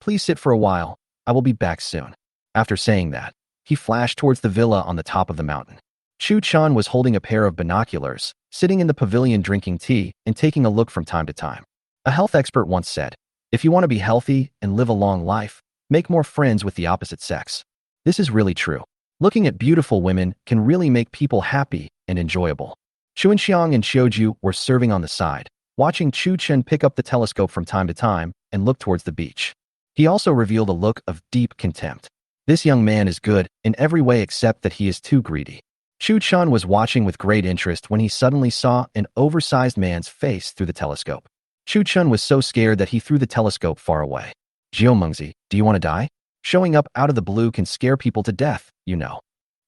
"Please sit for a while, I will be back soon." After saying that, he flashed towards the villa on the top of the mountain. Chu Chun was holding a pair of binoculars, sitting in the pavilion drinking tea and taking a look from time to time. A health expert once said, "If you want to be healthy and live a long life, make more friends with the opposite sex." This is really true. Looking at beautiful women can really make people happy and enjoyable. Chuanxiang and Xiuju were serving on the side, watching Chu Chen pick up the telescope from time to time and look towards the beach. He also revealed a look of deep contempt. This young man is good in every way except that he is too greedy. Chu Chen was watching with great interest when he suddenly saw an oversized man's face through the telescope. Chu Chen was so scared that he threw the telescope far away. "Jiao Mengzi, do you want to die? Showing up out of the blue can scare people to death, you know.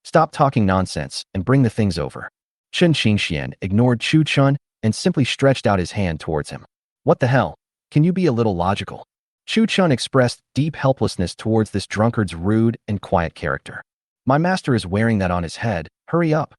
Stop talking nonsense and bring the things over." Chen Qingxian ignored Chu Chen and simply stretched out his hand towards him. "What the hell? Can you be a little logical?" Chu Chen expressed deep helplessness towards this drunkard's rude and quiet character. "My master is wearing that on his head. Hurry up.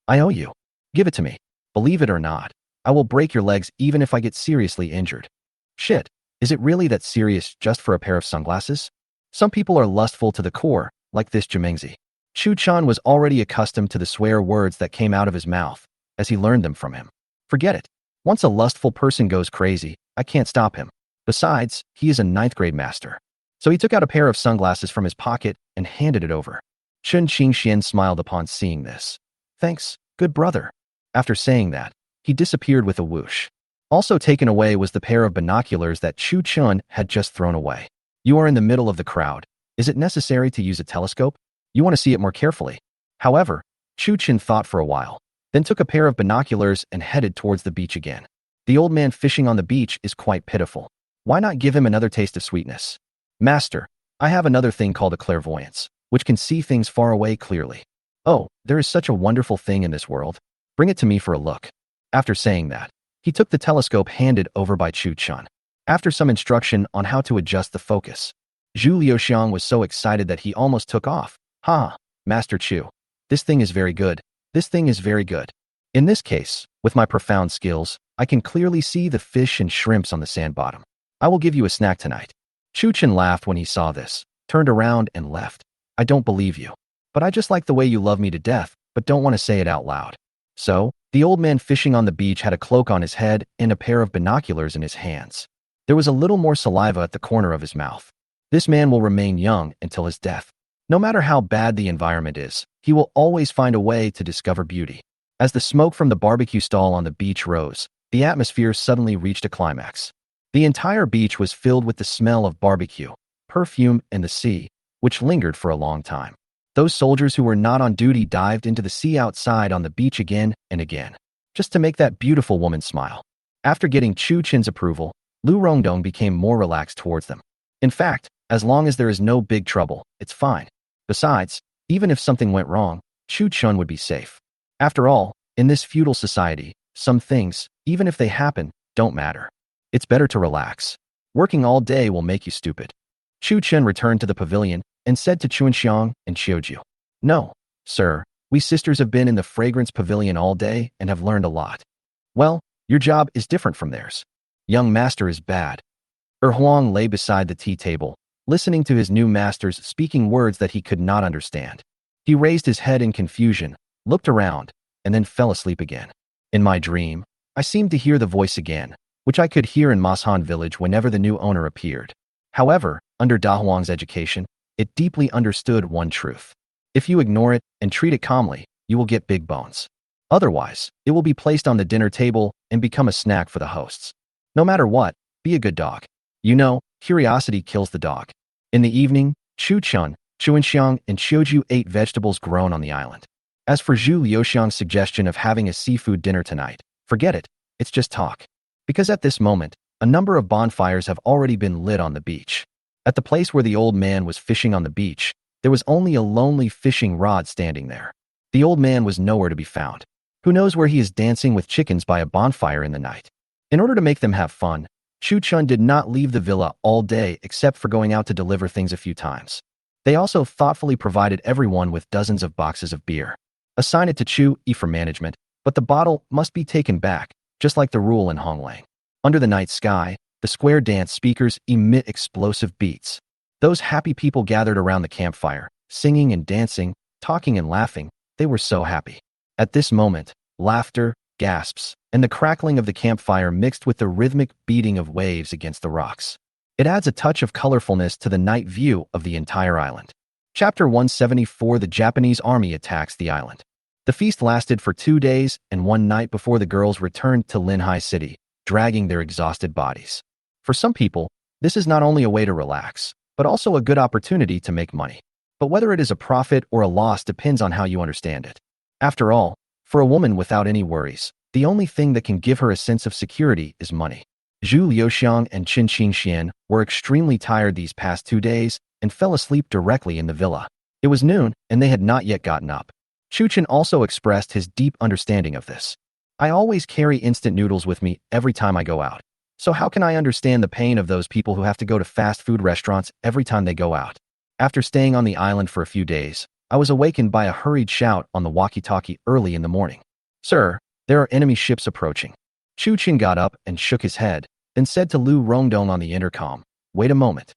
I owe you. Give it to me. Believe it or not, I will break your legs even if I get seriously injured." Shit, is it really that serious just for a pair of sunglasses? Some people are lustful to the core, like this Jimengzi. Chu Chan was already accustomed to the swear words that came out of his mouth, as he learned them from him. Forget it. Once a lustful person goes crazy, I can't stop him. Besides, he is a 9th grade master. So he took out a pair of sunglasses from his pocket and handed it over. Chen Qingxian smiled upon seeing this. "Thanks, good brother." After saying that, he disappeared with a whoosh. Also taken away was the pair of binoculars that Chu Chun had just thrown away. "You are in the middle of the crowd. Is it necessary to use a telescope? You want to see it more carefully." However, Chu Chun thought for a while, then took a pair of binoculars and headed towards the beach again. The old man fishing on the beach is quite pitiful. Why not give him another taste of sweetness? Master, I have another thing called a clairvoyance, which can see things far away clearly. Oh, there is such a wonderful thing in this world. Bring it to me for a look. After saying that, he took the telescope handed over by Chu Chun. After some instruction on how to adjust the focus, Zhu Liuxiang was so excited that he almost took off. Ha, Master Chu. This thing is very good. This thing is very good. In this case, with my profound skills, I can clearly see the fish and shrimps on the sand bottom. I will give you a snack tonight. Chu Chun laughed when he saw this, turned around and left. I don't believe you. But I just like the way you love me to death, but don't want to say it out loud. So, the old man fishing on the beach had a cloak on his head and a pair of binoculars in his hands. There was a little more saliva at the corner of his mouth. This man will remain young until his death. No matter how bad the environment is, he will always find a way to discover beauty. As the smoke from the barbecue stall on the beach rose, the atmosphere suddenly reached a climax. The entire beach was filled with the smell of barbecue, perfume, and the sea, which lingered for a long time. Those soldiers who were not on duty dived into the sea outside on the beach again and again, just to make that beautiful woman smile. After getting Chu Chun's approval, Lu Rongdong became more relaxed towards them. In fact, as long as there is no big trouble, it's fine. Besides, even if something went wrong, Chu Chun would be safe. After all, in this feudal society, some things, even if they happen, don't matter. It's better to relax. Working all day will make you stupid. Chu Chun returned to the pavilion and said to Chuanxiang and Xiuju, "No, sir, we sisters have been in the fragrance pavilion all day and have learned a lot." "Well, your job is different from theirs. Young master is bad." Huang lay beside the tea table, listening to his new masters speaking words that he could not understand. He raised his head in confusion, looked around, and then fell asleep again. In my dream, I seemed to hear the voice again, which I could hear in Mashan village whenever the new owner appeared. However, under Da Huang's education, it deeply understood one truth. If you ignore it and treat it calmly, you will get big bones. Otherwise, it will be placed on the dinner table and become a snack for the hosts. No matter what, be a good dog. You know, curiosity kills the dog. In the evening, Chu Chun, Chuanxiang, and Xiuju ate vegetables grown on the island. As for Zhu Liuxiang's suggestion of having a seafood dinner tonight, forget it, it's just talk. Because at this moment, a number of bonfires have already been lit on the beach. At the place where the old man was fishing on the beach, there was only a lonely fishing rod standing there. The old man was nowhere to be found. Who knows where he is dancing with chickens by a bonfire in the night? In order to make them have fun, Chu Chun did not leave the villa all day except for going out to deliver things a few times. They also thoughtfully provided everyone with dozens of boxes of beer. Assign it to Chu E for management, but the bottle must be taken back, just like the rule in Honglang. Under the night sky, the square dance speakers emit explosive beats. Those happy people gathered around the campfire, singing and dancing, talking and laughing. They were so happy. At this moment, laughter, gasps, and the crackling of the campfire mixed with the rhythmic beating of waves against the rocks. It adds a touch of colorfulness to the night view of the entire island. Chapter 174: The Japanese Army Attacks the Island. The feast lasted for 2 days and 1 night before the girls returned to Linhai City, dragging their exhausted bodies. For some people, this is not only a way to relax, but also a good opportunity to make money. But whether it is a profit or a loss depends on how you understand it. After all, for a woman without any worries, the only thing that can give her a sense of security is money. Zhu Liuxiang and Qin Qingxian were extremely tired these past 2 days and fell asleep directly in the villa. It was noon, and they had not yet gotten up. Chu Chun also expressed his deep understanding of this. "I always carry instant noodles with me every time I go out. So how can I understand the pain of those people who have to go to fast food restaurants every time they go out?" After staying on the island for a few days, I was awakened by a hurried shout on the walkie-talkie early in the morning. "Sir, there are enemy ships approaching." Chu Chun got up and shook his head, then said to Lu Rongdong on the intercom, "Wait a moment."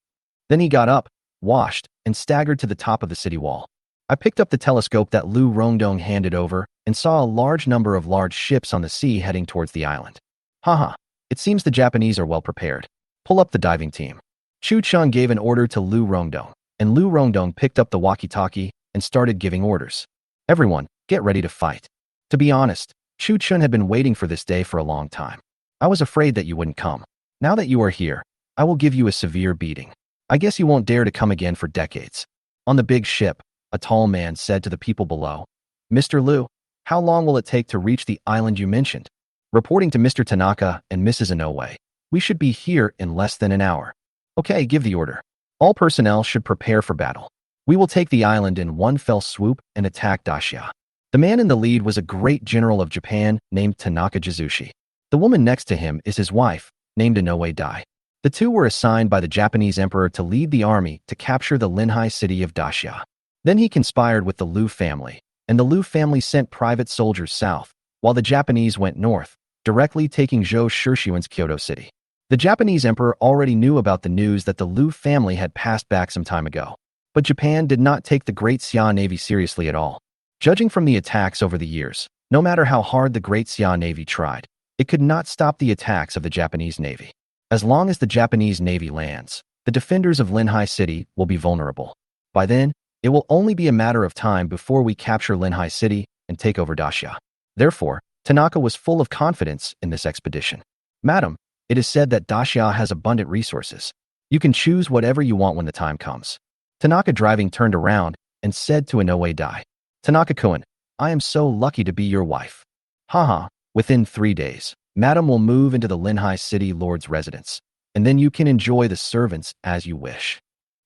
Then he got up, washed, and staggered to the top of the city wall. I picked up the telescope that Lu Rongdong handed over and saw a large number of large ships on the sea heading towards the island. Haha, it seems the Japanese are well prepared. Pull up the diving team. Chu Chun gave an order to Lu Rongdong, and Lu Rongdong picked up the walkie-talkie and started giving orders. "Everyone, get ready to fight." To be honest, Chu Chun had been waiting for this day for a long time. "I was afraid that you wouldn't come. Now that you are here, I will give you a severe beating. I guess you won't dare to come again for decades." On the big ship, a tall man said to the people below, "Mr. Lu, how long will it take to reach the island you mentioned?" Reporting to Mr. Tanaka and Mrs. Inoue. We should be here in less than an hour. Okay, give the order. All personnel should prepare for battle. We will take the island in one fell swoop and attack Dacia. The man in the lead was a great general of Japan named Tanaka Jizushi. The woman next to him is his wife, named Inoue Dai. The two were assigned by the Japanese emperor to lead the army to capture the Linhai city of Dacia. Then he conspired with the Liu family, and the Liu family sent private soldiers south, while the Japanese went north, directly taking Zhou Shixuan's Kyoto city. The Japanese emperor already knew about the news that the Liu family had passed back some time ago. But Japan did not take the Great Xia Navy seriously at all. Judging from the attacks over the years, no matter how hard the Great Xia Navy tried, it could not stop the attacks of the Japanese Navy. As long as the Japanese Navy lands, the defenders of Linhai City will be vulnerable. By then, it will only be a matter of time before we capture Linhai City and take over Dacia. Therefore, Tanaka was full of confidence in this expedition. Madam, it is said that Dacia has abundant resources. You can choose whatever you want when the time comes. Tanaka driving turned around and said to Inoue Dai, Tanaka-kun, I am so lucky to be your wife. Haha, within 3 days, Madam will move into the Linhai City Lord's residence, and then you can enjoy the servants as you wish.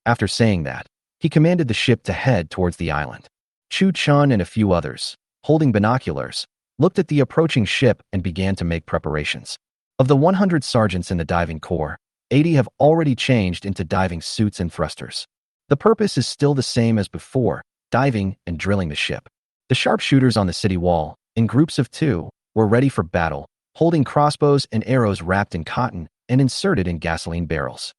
After saying that, he commanded the ship to head towards the island. Chu Chun and a few others, holding binoculars, looked at the approaching ship and began to make preparations. Of the 100 sergeants in the diving corps, 80 have already changed into diving suits and thrusters. The purpose is still the same as before, diving and drilling the ship. The sharpshooters on the city wall, in groups of 2, were ready for battle, holding crossbows and arrows wrapped in cotton and inserted in gasoline barrels.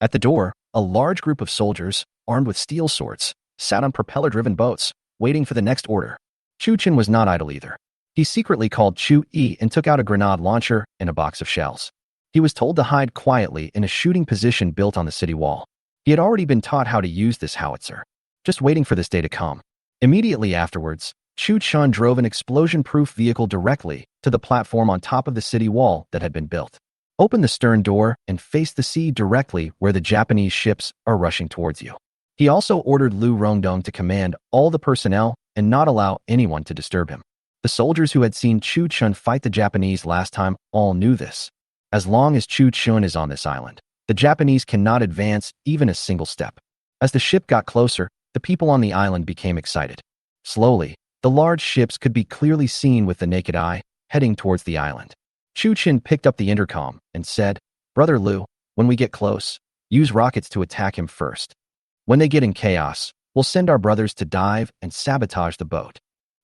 At the door, a large group of soldiers, armed with steel swords, sat on propeller-driven boats, waiting for the next order. Chu Chen was not idle either. He secretly called Chu Yi and took out a grenade launcher and a box of shells. He was told to hide quietly in a shooting position built on the city wall. He had already been taught how to use this howitzer, just waiting for this day to come. Immediately afterwards, Chu Chun drove an explosion-proof vehicle directly to the platform on top of the city wall that had been built. Open the stern door and face the sea directly where the Japanese ships are rushing towards you. He also ordered Liu Rongdong to command all the personnel and not allow anyone to disturb him. The soldiers who had seen Chu Chun fight the Japanese last time all knew this. As long as Chu Chun is on this island, the Japanese cannot advance even a single step. As the ship got closer, the people on the island became excited. Slowly, the large ships could be clearly seen with the naked eye, heading towards the island. Chu Chen picked up the intercom and said, Brother Liu, when we get close, use rockets to attack him first. When they get in chaos, we'll send our brothers to dive and sabotage the boat.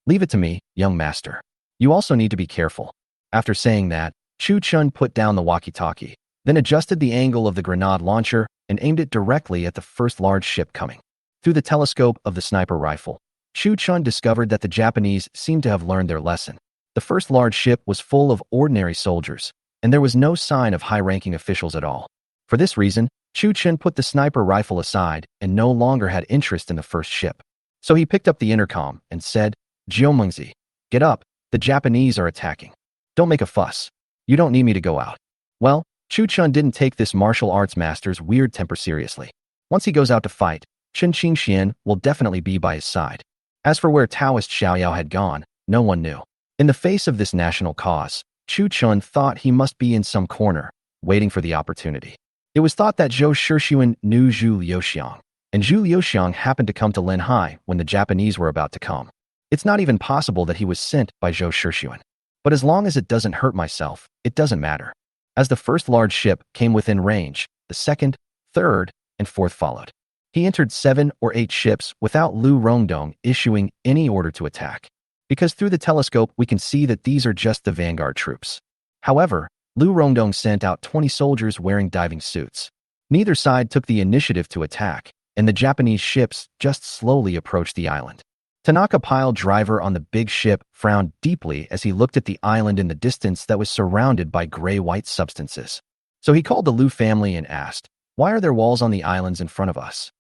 Leave it to me, young master. You also need to be careful. After saying that, Chu Chun put down the walkie-talkie, then adjusted the angle of the grenade launcher and aimed it directly at the first large ship coming. Through the telescope of the sniper rifle, Chu Chun discovered that the Japanese seemed to have learned their lesson. The first large ship was full of ordinary soldiers, and there was no sign of high-ranking officials at all. For this reason, Chu Chun put the sniper rifle aside and no longer had interest in the first ship. So he picked up the intercom and said, Jiomengzi, get up, the Japanese are attacking. Don't make a fuss. You don't need me to go out. Well, Chu Chun didn't take this martial arts master's weird temper seriously. Once he goes out to fight, Chen Qingxian will definitely be by his side. As for where Taoist Xiaoyao had gone, no one knew. In the face of this national cause, Chu Chun thought he must be in some corner, waiting for the opportunity. It was thought that Zhou Shixuan knew Zhu Liuxiang, and Zhu Liuxiang happened to come to Linhai when the Japanese were about to come. It's not even possible that he was sent by Zhou Shixuan. But as long as it doesn't hurt myself, it doesn't matter. As the first large ship came within range, the second, third, and fourth followed. He entered 7 or 8 ships without Liu Rongdong issuing any order to attack. Because through the telescope we can see that these are just the vanguard troops. However, Liu Rongdong sent out 20 soldiers wearing diving suits. Neither side took the initiative to attack, and the Japanese ships just slowly approached the island. Tanaka, pile driver on the big ship, frowned deeply as he looked at the island in the distance that was surrounded by gray-white substances. So he called the Liu family and asked, Why are there walls on the islands in front of us?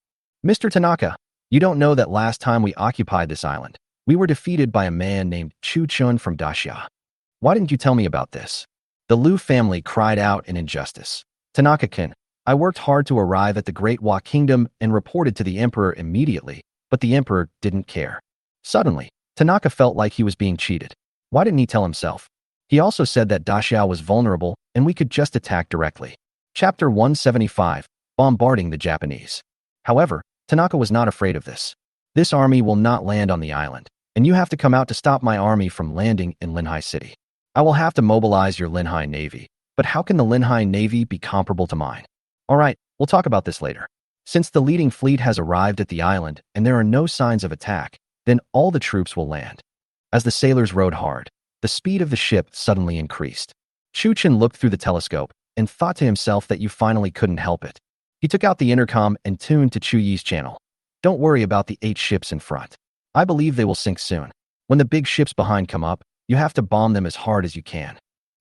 Mr. Tanaka, you don't know that last time we occupied this island, we were defeated by a man named Chu Chun from Dacia. Why didn't you tell me about this? The Liu family cried out in injustice. Tanaka-kun, I worked hard to arrive at the Great Wa Kingdom and reported to the emperor immediately, but the emperor didn't care. Suddenly, Tanaka felt like he was being cheated. Why didn't he tell himself? He also said that Daxiao was vulnerable and we could just attack directly. Chapter 175, Bombarding the Japanese. However, Tanaka was not afraid of this. This army will not land on the island, and you have to come out to stop my army from landing in Linhai City. I will have to mobilize your Linhai Navy, but how can the Linhai Navy be comparable to mine? Alright, we'll talk about this later. Since the leading fleet has arrived at the island and there are no signs of attack, then all the troops will land. As the sailors rowed hard, the speed of the ship suddenly increased. Chu-Chen looked through the telescope and thought to himself that you finally couldn't help it. He took out the intercom and tuned to Chu-Yi's channel. Don't worry about the 8 ships in front. I believe they will sink soon. When the big ships behind come up, you have to bomb them as hard as you can.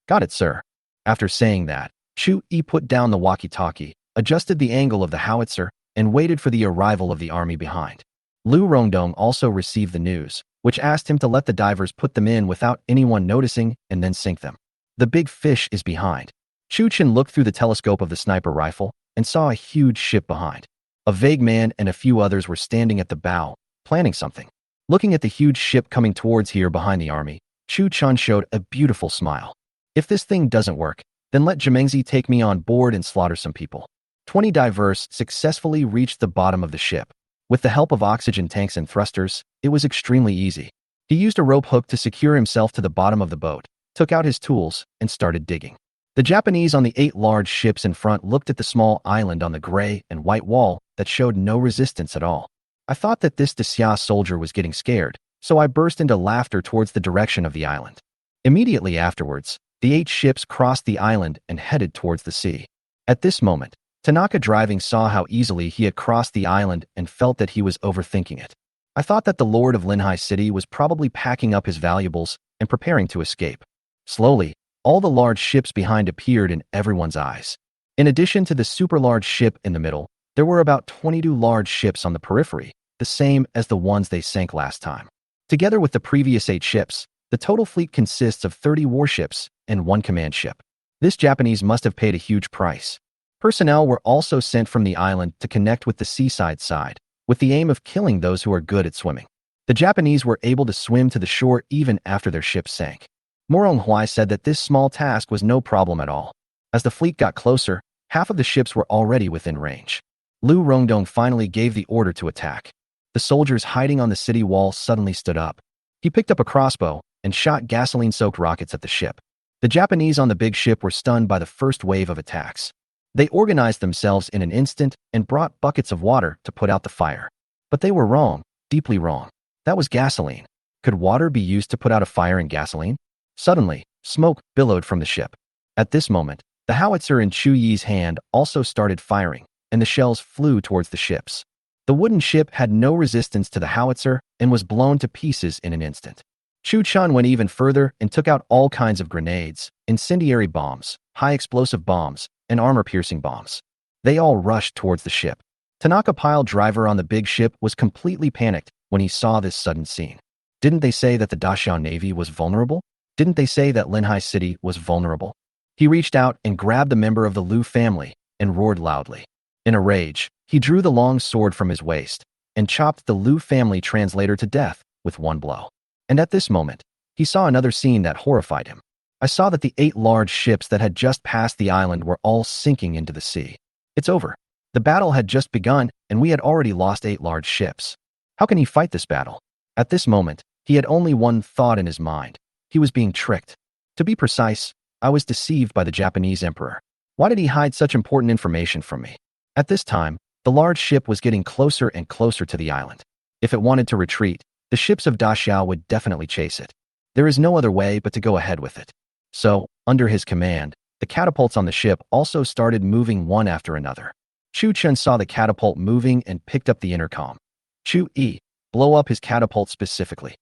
Got it, sir. After saying that, Chu-Yi put down the walkie-talkie, adjusted the angle of the howitzer, and waited for the arrival of the army behind. Lu Rongdong also received the news, which asked him to let the divers put them in without anyone noticing and then sink them. The big fish is behind. Chu-Chen looked through the telescope of the sniper rifle and saw a huge ship behind. A vague man and a few others were standing at the bow, planning something. Looking at the huge ship coming towards here behind the army, Chu-Chen showed a beautiful smile. If this thing doesn't work, then let Jimengzi take me on board and slaughter some people. 20 divers successfully reached the bottom of the ship. With the help of oxygen tanks and thrusters, it was extremely easy. He used a rope hook to secure himself to the bottom of the boat, took out his tools, and started digging. The Japanese on the 8 large ships in front looked at the small island on the gray and white wall that showed no resistance at all. I thought that this Daxia soldier was getting scared, so I burst into laughter towards the direction of the island. Immediately afterwards, the 8 ships crossed the island and headed towards the sea. At this moment, Tanaka driving saw how easily he had crossed the island and felt that he was overthinking it. I thought that the Lord of Linhai City was probably packing up his valuables and preparing to escape. Slowly, all the large ships behind appeared in everyone's eyes. In addition to the super large ship in the middle, there were about 22 large ships on the periphery, the same as the ones they sank last time. Together with the previous 8 ships, the total fleet consists of 30 warships and 1 command ship. This Japanese must have paid a huge price. Personnel were also sent from the island to connect with the seaside side, with the aim of killing those who are good at swimming. The Japanese were able to swim to the shore even after their ship sank. Moronghua said that this small task was no problem at all. As the fleet got closer, half of the ships were already within range. Lu Rongdong finally gave the order to attack. The soldiers hiding on the city wall suddenly stood up. He picked up a crossbow and shot gasoline-soaked rockets at the ship. The Japanese on the big ship were stunned by the first wave of attacks. They organized themselves in an instant and brought buckets of water to put out the fire. But they were wrong, deeply wrong. That was gasoline. Could water be used to put out a fire in gasoline? Suddenly, smoke billowed from the ship. At this moment, the howitzer in Chu-Yi's hand also started firing, and the shells flew towards the ships. The wooden ship had no resistance to the howitzer and was blown to pieces in an instant. Chu-Chen went even further and took out all kinds of grenades, incendiary bombs, high-explosive bombs, and armor-piercing bombs. They all rushed towards the ship. Tanaka, pile driver on the big ship, was completely panicked when he saw this sudden scene. Didn't they say that the Daxiao Navy was vulnerable? Didn't they say that Linhai City was vulnerable? He reached out and grabbed a member of the Lu family and roared loudly. In a rage, he drew the long sword from his waist and chopped the Lu family translator to death with one blow. And at this moment, he saw another scene that horrified him. I saw that the 8 large ships that had just passed the island were all sinking into the sea. It's over. The battle had just begun, and we had already lost 8 large ships. How can he fight this battle? At this moment, he had only one thought in his mind. He was being tricked. To be precise, I was deceived by the Japanese emperor. Why did he hide such important information from me? At this time, the large ship was getting closer and closer to the island. If it wanted to retreat, the ships of Daxiao would definitely chase it. There is no other way but to go ahead with it. So, under his command, the catapults on the ship also started moving one after another. Chu-Chen saw the catapult moving and picked up the intercom. Chu-Yi, blow up his catapult specifically.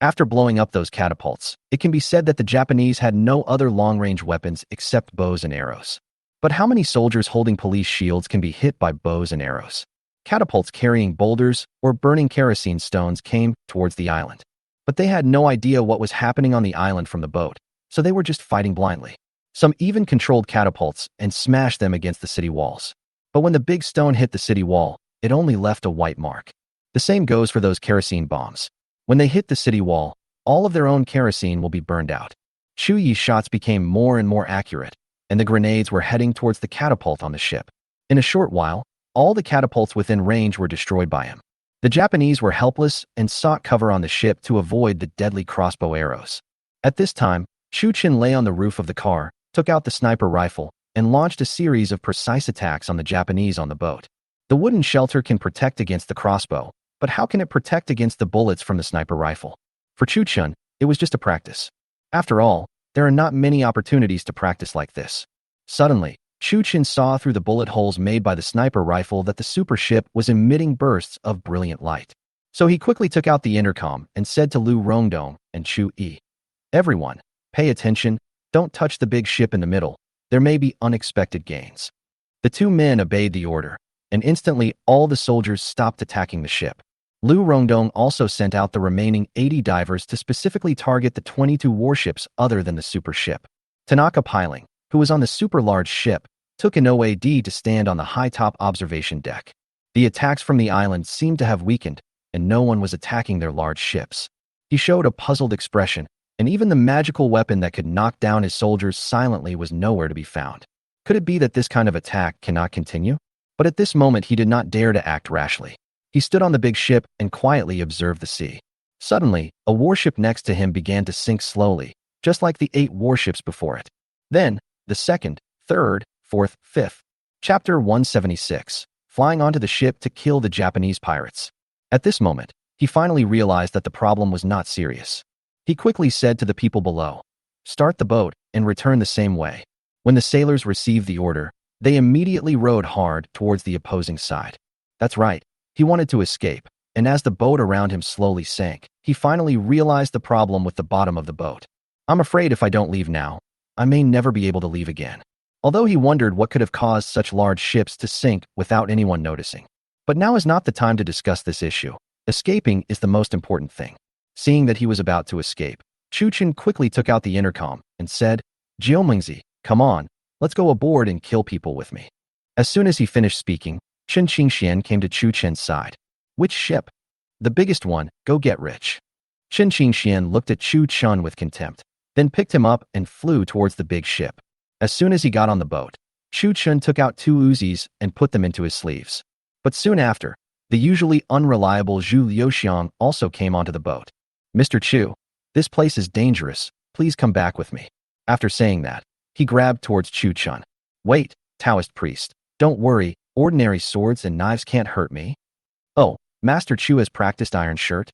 After blowing up those catapults, it can be said that the Japanese had no other long-range weapons except bows and arrows. But how many soldiers holding police shields can be hit by bows and arrows? Catapults carrying boulders or burning kerosene stones came towards the island. But they had no idea what was happening on the island from the boat, so they were just fighting blindly. Some even controlled catapults and smashed them against the city walls. But when the big stone hit the city wall, it only left a white mark. The same goes for those kerosene bombs. When they hit the city wall, all of their own kerosene will be burned out. Chu Yi's shots became more and more accurate, and the grenades were heading towards the catapult on the ship. In a short while, all the catapults within range were destroyed by him. The Japanese were helpless and sought cover on the ship to avoid the deadly crossbow arrows. At this time, Chu Chen lay on the roof of the car, took out the sniper rifle, and launched a series of precise attacks on the Japanese on the boat. The wooden shelter can protect against the crossbow, but how can it protect against the bullets from the sniper rifle? For Chu Chen, it was just a practice. After all, there are not many opportunities to practice like this. Suddenly, Chu Chen saw through the bullet holes made by the sniper rifle that the super ship was emitting bursts of brilliant light. So he quickly took out the intercom and said to Lu Rongdong and Chu Yi, "Everyone, pay attention, don't touch the big ship in the middle. There may be unexpected gains." The two men obeyed the order, and instantly all the soldiers stopped attacking the ship. Lu Rongdong also sent out the remaining 80 divers to specifically target the 22 warships other than the super ship. Tanaka Piling, who was on the super large ship, took an OAD to stand on the high-top observation deck. The attacks from the island seemed to have weakened, and no one was attacking their large ships. He showed a puzzled expression, and even the magical weapon that could knock down his soldiers silently was nowhere to be found. Could it be that this kind of attack cannot continue? But at this moment he did not dare to act rashly. He stood on the big ship and quietly observed the sea. Suddenly, a warship next to him began to sink slowly, just like the 8 warships before it. Then, the second, third, fourth, fifth. Chapter 176. Flying onto the ship to kill the Japanese pirates. At this moment, he finally realized that the problem was not serious. He quickly said to the people below, "Start the boat and return the same way." When the sailors received the order, they immediately rowed hard towards the opposing side. That's right, he wanted to escape, and as the boat around him slowly sank, he finally realized the problem with the bottom of the boat. "I'm afraid if I don't leave now, I may never be able to leave again." Although he wondered what could have caused such large ships to sink without anyone noticing. But now is not the time to discuss this issue. Escaping is the most important thing. Seeing that he was about to escape, Chu Chen quickly took out the intercom and said, "Jiomingzi, come on, let's go aboard and kill people with me." As soon as he finished speaking, Chen Qingxian came to Chu Chen's side. "Which ship?" "The biggest one, go get rich." Chen Qingxian looked at Chu Chen with contempt, then picked him up and flew towards the big ship. As soon as he got on the boat, Chu Chen took out 2 Uzis and put them into his sleeves. But soon after, the usually unreliable Zhu Liuxiang also came onto the boat. "Mr. Chu, this place is dangerous, please come back with me." After saying that, he grabbed towards Chu Chen. "Wait, Taoist priest, don't worry, ordinary swords and knives can't hurt me." "Oh, Master Chu has practiced iron shirt?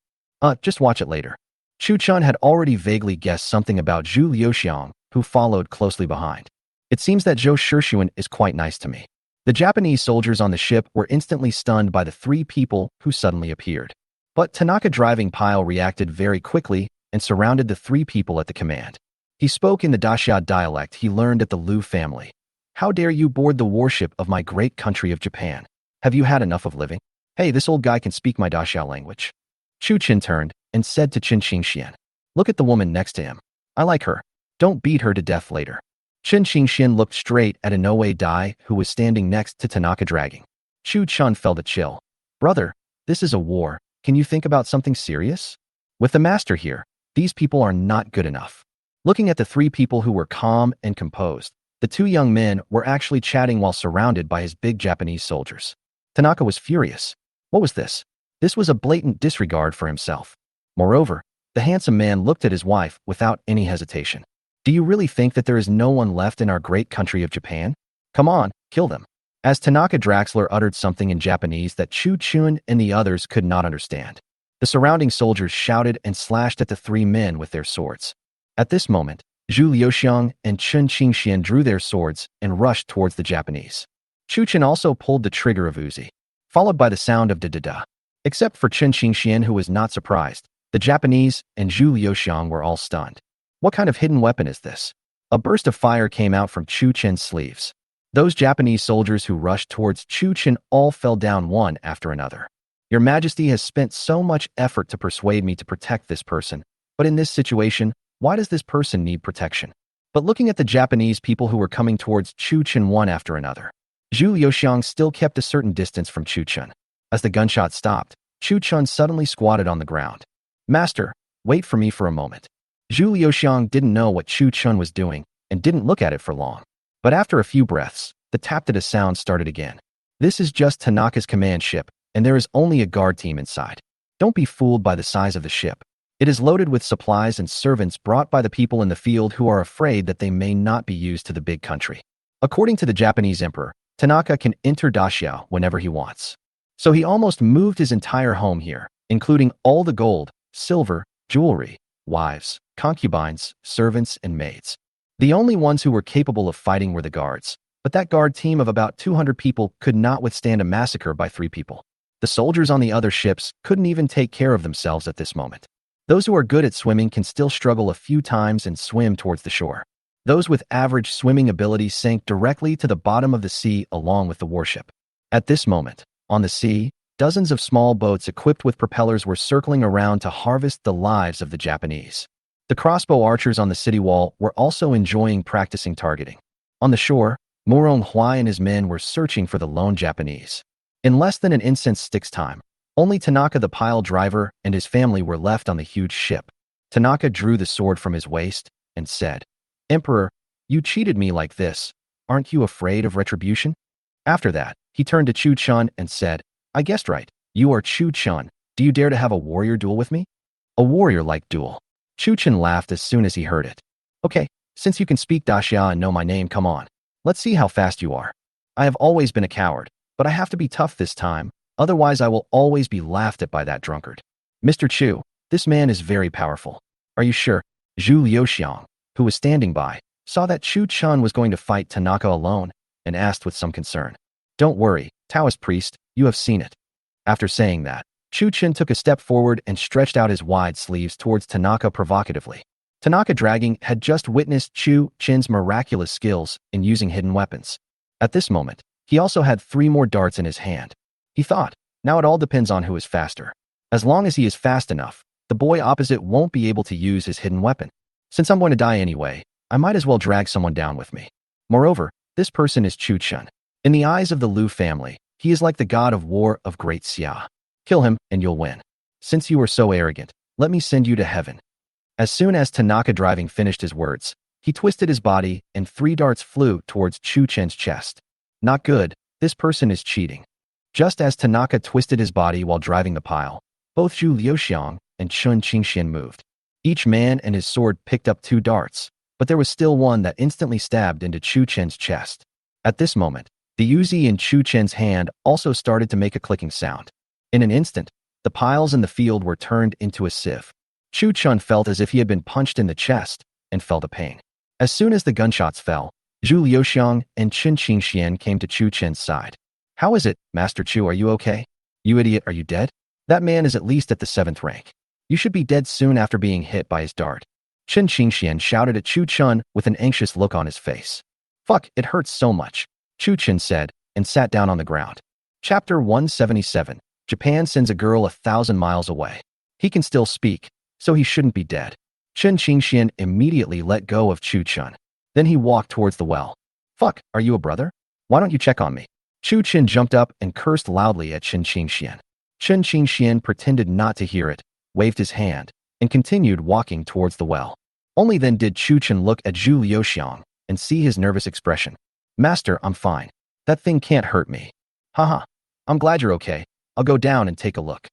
Just watch it later." Chu Chen had already vaguely guessed something about Zhu Liuxiang, who followed closely behind. "It seems that Zhou Shixuan is quite nice to me." The Japanese soldiers on the ship were instantly stunned by the 3 people who suddenly appeared. But Tanaka driving pile reacted very quickly and surrounded the 3 people at the command. He spoke in the Daxia dialect he learned at the Liu family. "How dare you board the warship of my great country of Japan? Have you had enough of living? Hey, this old guy can speak my Daxia language." Chu Chen turned and said to Chen Qingxian, "Look at the woman next to him. I like her. Don't beat her to death later." Chen Qingxian looked straight at Inoue Dai, who was standing next to Tanaka dragging. Chu Chen felt a chill. "Brother, this is a war. Can you think about something serious? With the master here, these people are not good enough." Looking at the 3 people who were calm and composed, the 2 young men were actually chatting while surrounded by his big Japanese soldiers. Tanaka was furious. What was this? This was a blatant disregard for himself. Moreover, the handsome man looked at his wife without any hesitation. "Do you really think that there is no one left in our great country of Japan? Come on, kill them." As Tanaka Draxler uttered something in Japanese that Chu Chun and the others could not understand, the surrounding soldiers shouted and slashed at the 3 men with their swords. At this moment, Zhu Liuxiang and Chen Qingxian drew their swords and rushed towards the Japanese. Chu Chen also pulled the trigger of Uzi, followed by the sound of da-da-da. Except for Chen Qingxian, who was not surprised, the Japanese and Zhu Liuxiang were all stunned. What kind of hidden weapon is this? A burst of fire came out from Chu Chen's sleeves. Those Japanese soldiers who rushed towards Chu Chen all fell down one after another. "Your Majesty has spent so much effort to persuade me to protect this person, but in this situation, why does this person need protection?" But looking at the Japanese people who were coming towards Chu Chen one after another, Zhu Liuxiang still kept a certain distance from Chu Chen. As the gunshot stopped, Chu Chen suddenly squatted on the ground. "Master, wait for me for a moment." Zhu Liuxiang didn't know what Chu Chun was doing and didn't look at it for long. But after a few breaths, the tap-ta-ta sound started again. This is just Tanaka's command ship, and there is only a guard team inside. Don't be fooled by the size of the ship. It is loaded with supplies and servants brought by the people in the field who are afraid that they may not be used to the big country. According to the Japanese emperor, Tanaka can enter Daxiao whenever he wants. So he almost moved his entire home here, including all the gold, silver, jewelry, wives, concubines, servants, and maids. The only ones who were capable of fighting were the guards, but that guard team of about 200 people could not withstand a massacre by 3 people. The soldiers on the other ships couldn't even take care of themselves at this moment. Those who are good at swimming can still struggle a few times and swim towards the shore. Those with average swimming ability sank directly to the bottom of the sea along with the warship. At this moment, on the sea, dozens of small boats equipped with propellers were circling around to harvest the lives of the Japanese. The crossbow archers on the city wall were also enjoying practicing targeting. On the shore, Murong Huai and his men were searching for the lone Japanese. In less than an incense stick's time, only Tanaka the pile driver and his family were left on the huge ship. Tanaka drew the sword from his waist and said, "Emperor, you cheated me like this. Aren't you afraid of retribution?" After that, he turned to Chu Chun and said, "I guessed right. You are Chu Chun. Do you dare to have a warrior duel with me?" "A warrior-like duel." Chu Chun laughed as soon as he heard it. "Okay, since you can speak Daxia and know my name, come on. Let's see how fast you are. I have always been a coward, but I have to be tough this time, otherwise I will always be laughed at by that drunkard. Mr. Chu, this man is very powerful. Are you sure?" Zhu Liuxiang, who was standing by, saw that Chu Chun was going to fight Tanaka alone and asked with some concern, "Don't worry, Taoist priest, you have seen it." After saying that, Chu Chun took a step forward and stretched out his wide sleeves towards Tanaka provocatively. Tanaka Dragging had just witnessed Chu Chun's miraculous skills in using hidden weapons. At this moment, he also had 3 more darts in his hand. He thought, now it all depends on who is faster. As long as he is fast enough, the boy opposite won't be able to use his hidden weapon. Since I'm going to die anyway, I might as well drag someone down with me. Moreover, this person is Chu Chun. In the eyes of the Liu family, he is like the god of war of Great Xia. Kill him and you'll win. Since you are so arrogant, let me send you to heaven. As soon as Tanaka Driving finished his words, he twisted his body and 3 darts flew towards Chu Chun's chest. Not good, this person is cheating. Just as Tanaka twisted his body while driving the pile, both Zhu Liuxiang and Chun Qingxian moved. Each man and his sword picked up 2 darts, but there was still one that instantly stabbed into Chu Chun's chest. At this moment, the Uzi in Chu Chun's hand also started to make a clicking sound. In an instant, the piles in the field were turned into a sieve. Chu Chun felt as if he had been punched in the chest and felt a pain. As soon as the gunshots fell, Zhu Liuxiang and Chun Qingxian came to Chu Chun's side. "How is it, Master Chu, are you okay? You idiot, are you dead? That man is at least at the 7th rank. You should be dead soon after being hit by his dart." Chun Qingxian shouted at Chu Chun with an anxious look on his face. "Fuck, it hurts so much," Chu Chun said, and sat down on the ground. Chapter 177. Japan sends a girl 1,000 miles away. He can still speak, so he shouldn't be dead. Chun Qingxian immediately let go of Chu Chun. Then he walked towards the well. "Fuck, are you a brother? Why don't you check on me?" Chu Chun jumped up and cursed loudly at Chun Qingxian. Chun Qingxian pretended not to hear it, waved his hand, and continued walking towards the well. Only then did Chu Chun look at Zhu Liuxiang and see his nervous expression. "Master, I'm fine. That thing can't hurt me." "Haha, I'm glad you're okay. I'll go down and take a look."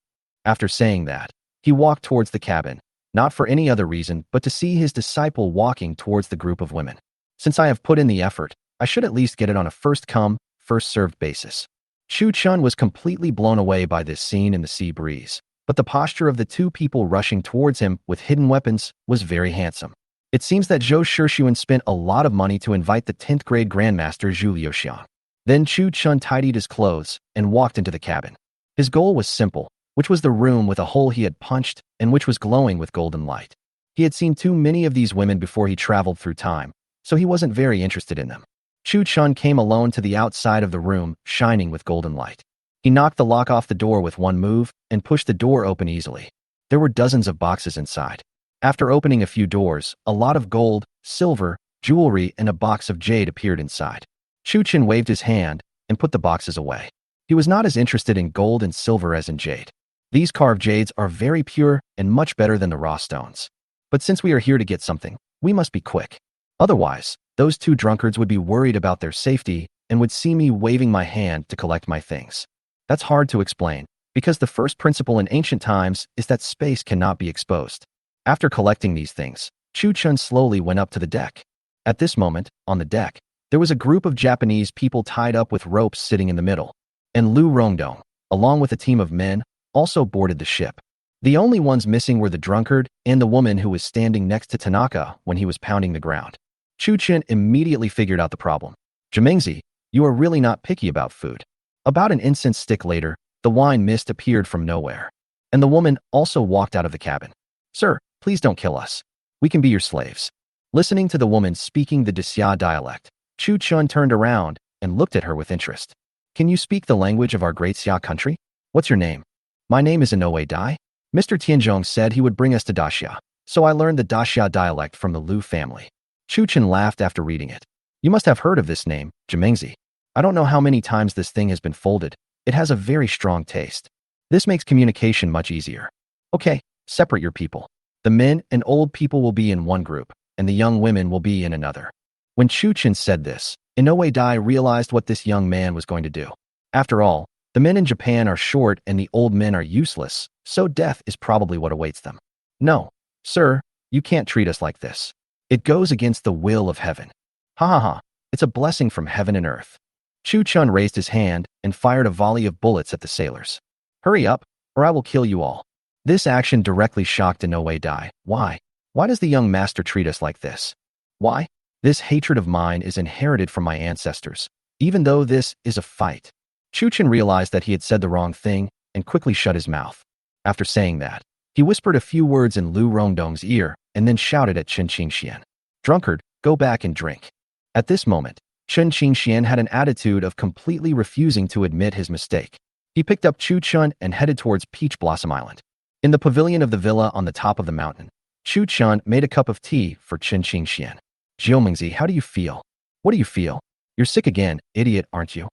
After saying that, he walked towards the cabin, not for any other reason but to see his disciple walking towards the group of women. Since I have put in the effort, I should at least get it on a first-come, first-served basis. Chu Chun was completely blown away by this scene in the sea breeze, but the posture of the 2 people rushing towards him with hidden weapons was very handsome. It seems that Zhou Shixuan spent a lot of money to invite the 10th grade Grandmaster Zhu Liuxiang. Then Chu Chun tidied his clothes and walked into the cabin. His goal was simple, which was the room with a hole he had punched and which was glowing with golden light. He had seen too many of these women before he traveled through time, so he wasn't very interested in them. Chu Chun came alone to the outside of the room, shining with golden light. He knocked the lock off the door with one move and pushed the door open easily. There were dozens of boxes inside. After opening a few doors, a lot of gold, silver, jewelry, and a box of jade appeared inside. Chu Chun waved his hand and put the boxes away. He was not as interested in gold and silver as in jade. These carved jades are very pure and much better than the raw stones. But since we are here to get something, we must be quick. Otherwise, those two drunkards would be worried about their safety and would see me waving my hand to collect my things. That's hard to explain, because the first principle in ancient times is that space cannot be exposed. After collecting these things, Chu Chun slowly went up to the deck. At this moment, on the deck, there was a group of Japanese people tied up with ropes sitting in the middle, and Lu Rongdong, along with a team of men, also boarded the ship. The only ones missing were the drunkard and the woman who was standing next to Tanaka when he was pounding the ground. Chu Chun immediately figured out the problem. Jimingzi, you are really not picky about food. About an incense stick later, the wine mist appeared from nowhere, and the woman also walked out of the cabin. Sir, please don't kill us. We can be your slaves. Listening to the woman speaking the Xia dialect, Chu Chun turned around and looked at her with interest. Can you speak the language of our great Xia country? What's your name? My name is Inoue Dai. Mr. Tianzhong said he would bring us to Daxia, so I learned the Daxia dialect from the Lu family. Chu Chun laughed after reading it. You must have heard of this name, Jimingzi. I don't know how many times this thing has been folded. It has a very strong taste. This makes communication much easier. Okay, separate your people. The men and old people will be in one group, and the young women will be in another. When Chu Chun said this, Inoue Dai realized what this young man was going to do. After all, the men in Japan are short and the old men are useless, so death is probably what awaits them. No, sir, you can't treat us like this. It goes against the will of heaven. Ha ha ha, it's a blessing from heaven and earth. Chu Chun raised his hand and fired a volley of bullets at the sailors. Hurry up, or I will kill you all. This action directly shocked Inoue Dai. Why? Why does the young master treat us like this? Why? This hatred of mine is inherited from my ancestors, even though this is a fight. Chu Chun realized that he had said the wrong thing and quickly shut his mouth. After saying that, he whispered a few words in Lu Rongdong's ear and then shouted at Chen Qingxian. Drunkard, go back and drink. At this moment, Chen Qingxian had an attitude of completely refusing to admit his mistake. He picked up Chu Chun and headed towards Peach Blossom Island. In the pavilion of the villa on the top of the mountain, Chu Chun made a cup of tea for Chen Qingxian. Jiumingzi, how do you feel? What do you feel? You're sick again, idiot, aren't you?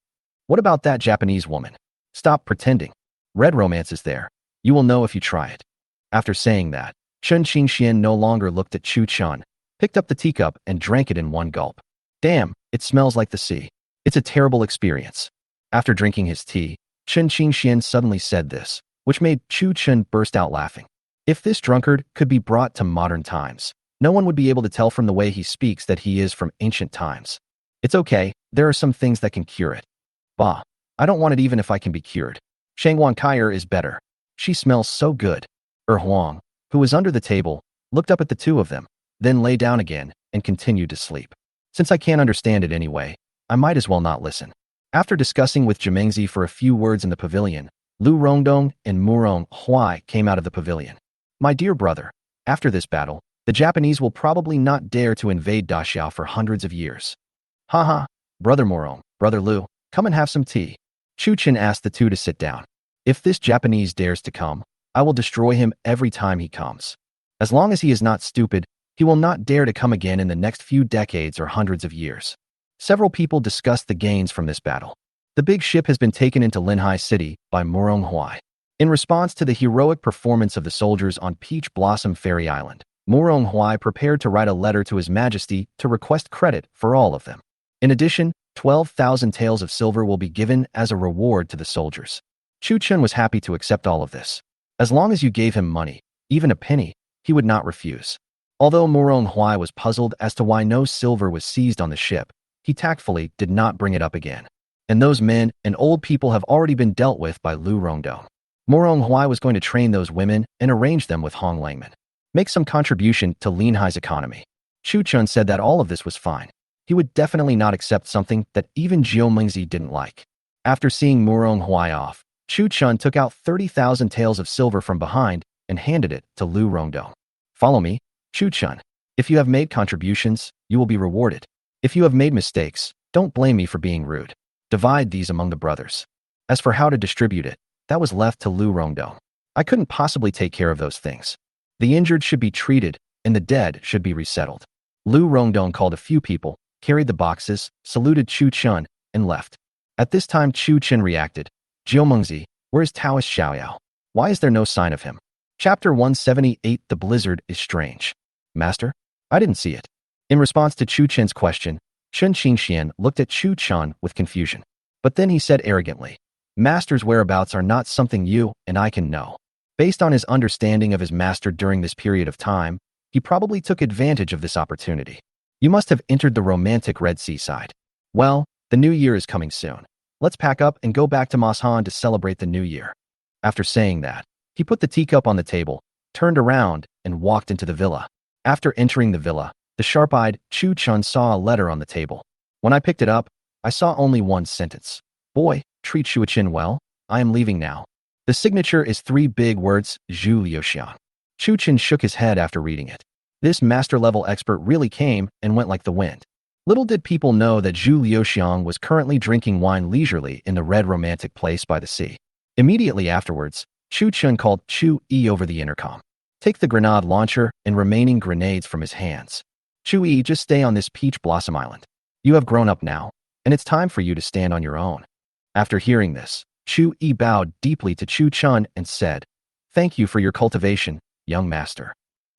What about that Japanese woman? Stop pretending. Red romance is there. You will know if you try it. After saying that, Chen Qingxian no longer looked at Chu Chun, picked up the teacup and drank it in one gulp. Damn, it smells like the sea. It's a terrible experience. After drinking his tea, Chen Qingxian suddenly said this, which made Chu Chun burst out laughing. If this drunkard could be brought to modern times, no one would be able to tell from the way he speaks that he is from ancient times. It's okay, there are some things that can cure it. Bah, I don't want it even if I can be cured. Shangwan Kaier is better. She smells so good. Huang, who was under the table, looked up at the two of them, then lay down again and continued to sleep. Since I can't understand it anyway, I might as well not listen. After discussing with Jimingzi for a few words in the pavilion, Lu Rongdong and Murong Huai came out of the pavilion. My dear brother, after this battle, the Japanese will probably not dare to invade Daxia for hundreds of years. Haha, brother Murong, brother Lu, come and have some tea. Chu Chun asked the two to sit down. If this Japanese dares to come, I will destroy him every time he comes. As long as he is not stupid, he will not dare to come again in the next few decades or hundreds of years. Several people discussed the gains from this battle. The big ship has been taken into Linhai City by Murong Huai. In response to the heroic performance of the soldiers on Peach Blossom Fairy Island, Murong Huai prepared to write a letter to His Majesty to request credit for all of them. In addition, 12,000 taels of silver will be given as a reward to the soldiers. Chu Chun was happy to accept all of this. As long as you gave him money, even a penny, he would not refuse. Although Murong Huai was puzzled as to why no silver was seized on the ship, he tactfully did not bring it up again. And those men and old people have already been dealt with by Lu Rongdong. Murong Huai was going to train those women and arrange them with Hong Langman. Make some contribution to Linhai's economy. Chu Chun said that all of this was fine. He would definitely not accept something that even Jiumingzi didn't like. After seeing Murong Huai off, Chu Chun took out 30,000 taels of silver from behind and handed it to Lu Rongdong. Follow me, Chu Chun. If you have made contributions, you will be rewarded. If you have made mistakes, don't blame me for being rude. Divide these among the brothers. As for how to distribute it, that was left to Lu Rongdong. I couldn't possibly take care of those things. The injured should be treated, and the dead should be resettled. Lu Rongdong called a few people, carried the boxes, saluted Chu Chun, and left. At this time Chu Chun reacted. Jiumingzi, where is Taoist Xiaoyao? Why is there no sign of him? Chapter 178 The Blizzard is Strange. Master? I didn't see it. In response to Chu Chen's question, Chen Qingxian looked at Chu Chen with confusion. But then he said arrogantly, Master's whereabouts are not something you and I can know. Based on his understanding of his master during this period of time, he probably took advantage of this opportunity. You must have entered the romantic Red Sea side. Well, the new year is coming soon. Let's pack up and go back to Mashan to celebrate the new year. After saying that, he put the teacup on the table, turned around, and walked into the villa. After entering the villa, the sharp-eyed Chu Chun saw a letter on the table. When I picked it up, I saw only one sentence. Boy, treat Shu Chin well. I am leaving now. The signature is 3 big words, Zhu Liuxiang. Chu Chin shook his head after reading it. This master-level expert really came and went like the wind. Little did people know that Zhu Liuxiang was currently drinking wine leisurely in the red romantic place by the sea. Immediately afterwards, Chu Chun called Chu Yi over the intercom. Take the grenade launcher and remaining grenades from his hands. Chu Yi, just stay on this peach blossom island. You have grown up now, and it's time for you to stand on your own. After hearing this, Chu Yi bowed deeply to Chu Chun and said, Thank you for your cultivation, young master.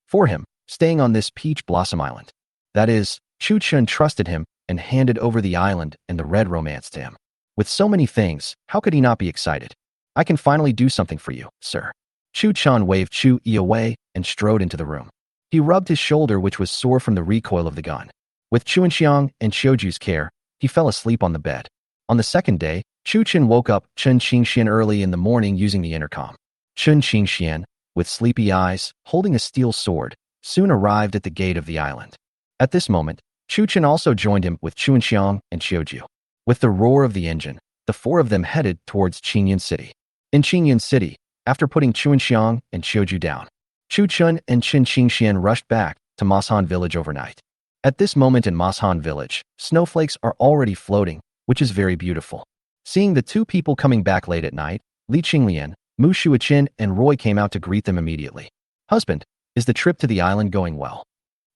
For him, staying on this peach blossom island. That is, Chu Chun trusted him and handed over the island and the red romance to him. With so many things, how could he not be excited? I can finally do something for you, sir. Chu Chun waved Chu Yi away and strode into the room. He rubbed his shoulder, which was sore from the recoil of the gun. With Chuanxiang and Xiuju's care, he fell asleep on the bed. On the second day, Chu Chen woke up Chen Qingxian early in the morning using the intercom. Chen Qingxian, with sleepy eyes, holding a steel sword, soon arrived at the gate of the island. At this moment, Chu Chen also joined him with Chuanxiang and Xiuju. With the roar of the engine, the 4 of them headed towards Qingyan City. In Qingyan City, after putting Chuanxiang and Xiuju down, Chu Chun and Chen Qingxian rushed back to Mashan village overnight. At this moment in Mashan village, snowflakes are already floating, which is very beautiful. Seeing the 2 people coming back late at night, Li Qinglian, Mu Shuichin, and Roy came out to greet them immediately. Husband, is the trip to the island going well?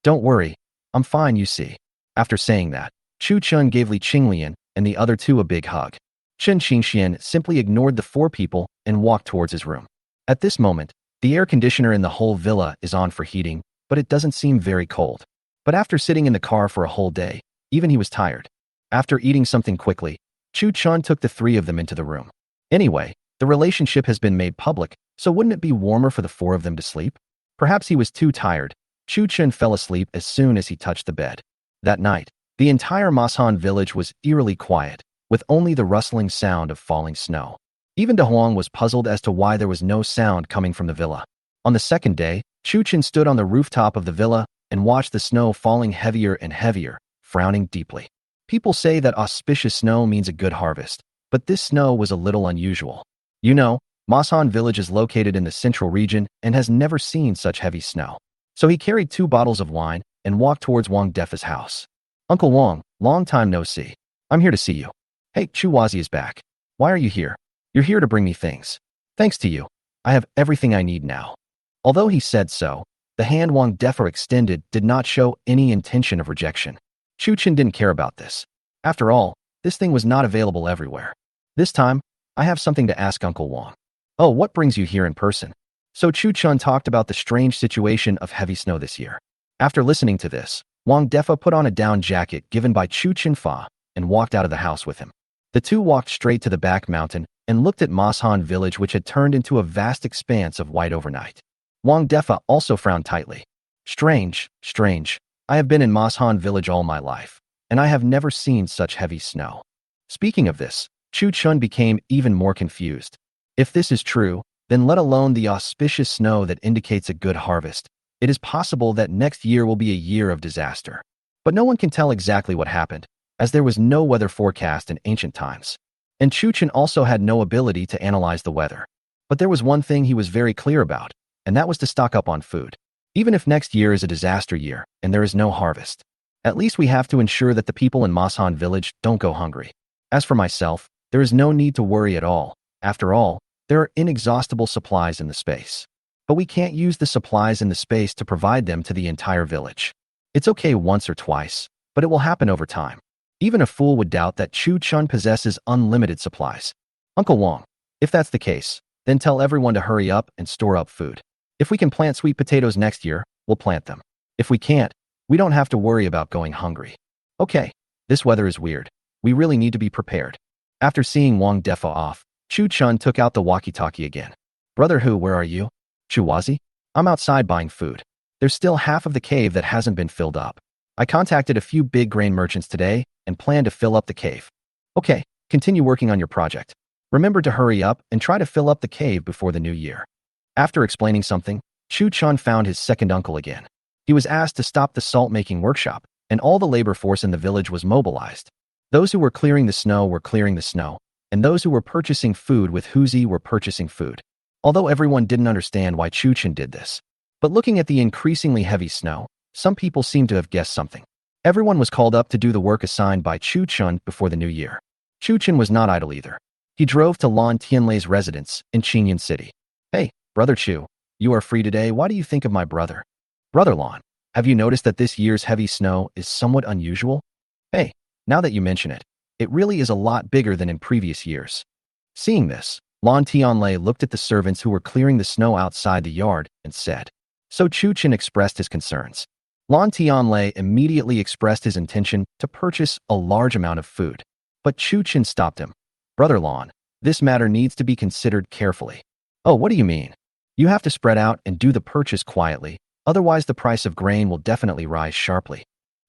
Don't worry, I'm fine, you see. After saying that, Chu Chun gave Li Qinglian and the other 2 a big hug. Chen Qingxian simply ignored the 4 people and walked towards his room. At this moment, the air conditioner in the whole villa is on for heating, but it doesn't seem very cold. But after sitting in the car for a whole day, even he was tired. After eating something quickly, Chu Chun took the 3 of them into the room. Anyway, the relationship has been made public, so wouldn't it be warmer for the 4 of them to sleep? Perhaps he was too tired. Chu Chun fell asleep as soon as he touched the bed. That night, the entire Mashan village was eerily quiet, with only the rustling sound of falling snow. Even De Huang was puzzled as to why there was no sound coming from the villa. On the second day, Chu Chen stood on the rooftop of the villa and watched the snow falling heavier and heavier, frowning deeply. People say that auspicious snow means a good harvest, but this snow was a little unusual. You know, Mashan village is located in the central region and has never seen such heavy snow. So he carried 2 bottles of wine and walked towards Wang Defa's house. Uncle Wang, long time no see. I'm here to see you. Hey, Chu Wazi is back. Why are you here? You're here to bring me things. Thanks to you, I have everything I need now. Although he said so, the hand Wang Defa extended did not show any intention of rejection. Chu Chen didn't care about this. After all, this thing was not available everywhere. This time, I have something to ask Uncle Wang. Oh, what brings you here in person? So Chu Chun talked about the strange situation of heavy snow this year. After listening to this, Wang Defa put on a down jacket given by Chu Chen Fa and walked out of the house with him. The 2 walked straight to the back mountain and looked at Mashan village, which had turned into a vast expanse of white overnight. Wang Defa also frowned tightly. Strange, strange. I have been in Mashan village all my life, and I have never seen such heavy snow. Speaking of this, Chu Chun became even more confused. If this is true, then let alone the auspicious snow that indicates a good harvest, it is possible that next year will be a year of disaster. But no one can tell exactly what happened, as there was no weather forecast in ancient times. And Chu Chen also had no ability to analyze the weather. But there was one thing he was very clear about, and that was to stock up on food. Even if next year is a disaster year and there is no harvest, at least we have to ensure that the people in Mashan village don't go hungry. As for myself, there is no need to worry at all. After all, there are inexhaustible supplies in the space. But we can't use the supplies in the space to provide them to the entire village. It's okay once or twice, but it will happen over time. Even a fool would doubt that Chu Chun possesses unlimited supplies. Uncle Wang, if that's the case, then tell everyone to hurry up and store up food. If we can plant sweet potatoes next year, we'll plant them. If we can't, we don't have to worry about going hungry. Okay, this weather is weird. We really need to be prepared. After seeing Wang Defo off, Chu Chun took out the walkie-talkie again. Brother Hu, where are you? Chuwazi? I'm outside buying food. There's still half of the cave that hasn't been filled up. I contacted a few big grain merchants today and plan to fill up the cave. Okay, continue working on your project. Remember to hurry up and try to fill up the cave before the new year. After explaining something, Chu Chun found his second uncle again. He was asked to stop the salt-making workshop, and all the labor force in the village was mobilized. Those who were clearing the snow were clearing the snow, and those who were purchasing food with Huzi were purchasing food. Although everyone didn't understand why Chu Chun did this. But looking at the increasingly heavy snow, some people seemed to have guessed something. Everyone was called up to do the work assigned by Chu Chun before the new year. Chu Chun was not idle either. He drove to Lan Tianlei's residence in Qingyan City. Hey, Brother Chu, you are free today. What do you think of my brother? Brother Lan, have you noticed that this year's heavy snow is somewhat unusual? Hey, now that you mention it, it really is a lot bigger than in previous years. Seeing this, Lan Tianlei looked at the servants who were clearing the snow outside the yard and said. So Chu Chun expressed his concerns. Lan Tianlei immediately expressed his intention to purchase a large amount of food. But Chu Chun stopped him. Brother Lan, this matter needs to be considered carefully. Oh, what do you mean? You have to spread out and do the purchase quietly, otherwise the price of grain will definitely rise sharply.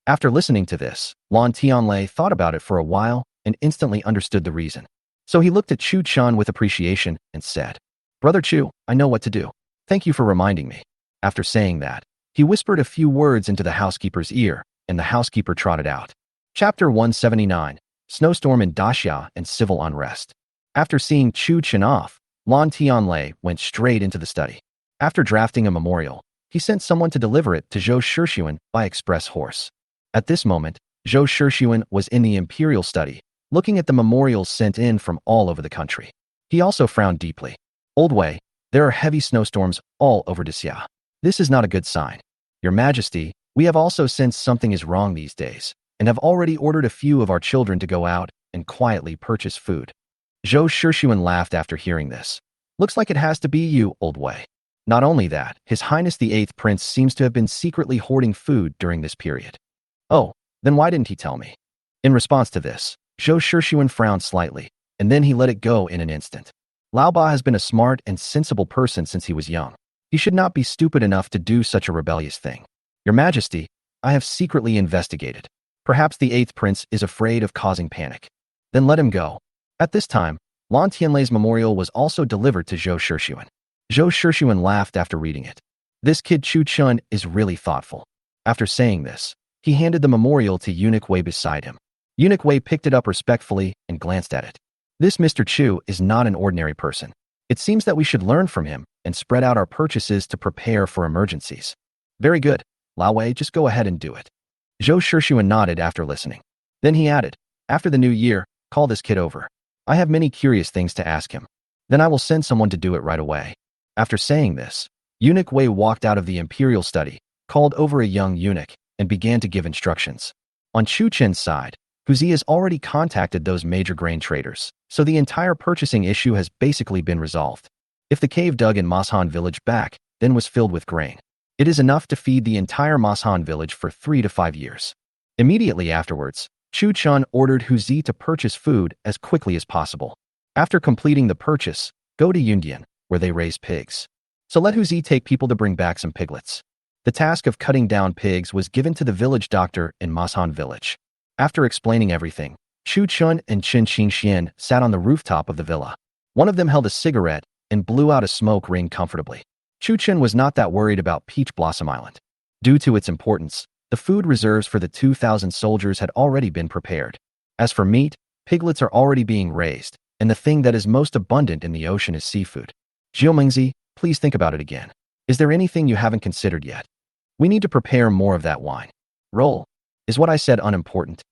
After listening to this, Lan Tianlei thought about it for a while and instantly understood the reason. So he looked at Chu Chun with appreciation and said, Brother Chu, I know what to do. Thank you for reminding me. After saying that, he whispered a few words into the housekeeper's ear, and the housekeeper trotted out. Chapter 179, Snowstorm in Daxia and Civil Unrest. After seeing Chu Chun off, Lan Tianlei went straight into the study. After drafting a memorial, he sent someone to deliver it to Zhou Shixuan by express horse. At this moment, Zhou Shixuan was in the imperial study, looking at the memorials sent in from all over the country. He also frowned deeply. Old Wei, there are heavy snowstorms all over Daxia. This is not a good sign. Your Majesty, we have also sensed something is wrong these days, and have already ordered a few of our children to go out and quietly purchase food. Zhou Shixuan laughed after hearing this. Looks like it has to be you, Old Wei. Not only that, His Highness the 8th Prince seems to have been secretly hoarding food during this period. Oh, then why didn't he tell me? In response to this, Zhou Shixuan frowned slightly, and then he let it go in an instant. Lao Ba has been a smart and sensible person since he was young. He should not be stupid enough to do such a rebellious thing. Your Majesty, I have secretly investigated. Perhaps the 8th Prince is afraid of causing panic. Then let him go. At this time, Lan Tianlei's memorial was also delivered to Zhou Shixuan. Zhou Shixuan laughed after reading it. This kid Chu Chun is really thoughtful. After saying this, he handed the memorial to Eunuch Wei beside him. Eunuch Wei picked it up respectfully and glanced at it. This Mr. Chu is not an ordinary person. It seems that we should learn from him and spread out our purchases to prepare for emergencies. Very good. Lao Wei, just go ahead and do it. Zhou Shixuan nodded after listening. Then he added, after the new year, call this kid over. I have many curious things to ask him. Then I will send someone to do it right away. After saying this, Eunuch Wei walked out of the imperial study, called over a young eunuch, and began to give instructions. On Chu Chun's side, Huzi has already contacted those major grain traders, so the entire purchasing issue has basically been resolved. If the cave dug in Mashan village back then was filled with grain, it is enough to feed the entire Mashan village for 3 to 5 years. Immediately afterwards, Chu Chun ordered Huzi to purchase food as quickly as possible. After completing the purchase, go to Yundian, where they raise pigs. So let Huzi take people to bring back some piglets. The task of cutting down pigs was given to the village doctor in Mashan village. After explaining everything, Chu Chun and Chen Qingxian sat on the rooftop of the villa. One of them held a cigarette and blew out a smoke ring comfortably. Chu Chun was not that worried about Peach Blossom Island. Due to its importance, the food reserves for the 2,000 soldiers had already been prepared. As for meat, piglets are already being raised, and the thing that is most abundant in the ocean is seafood. Zhou Mingzi, please think about it again. Is there anything you haven't considered yet? We need to prepare more of that wine. Roll. Is what I said unimportant?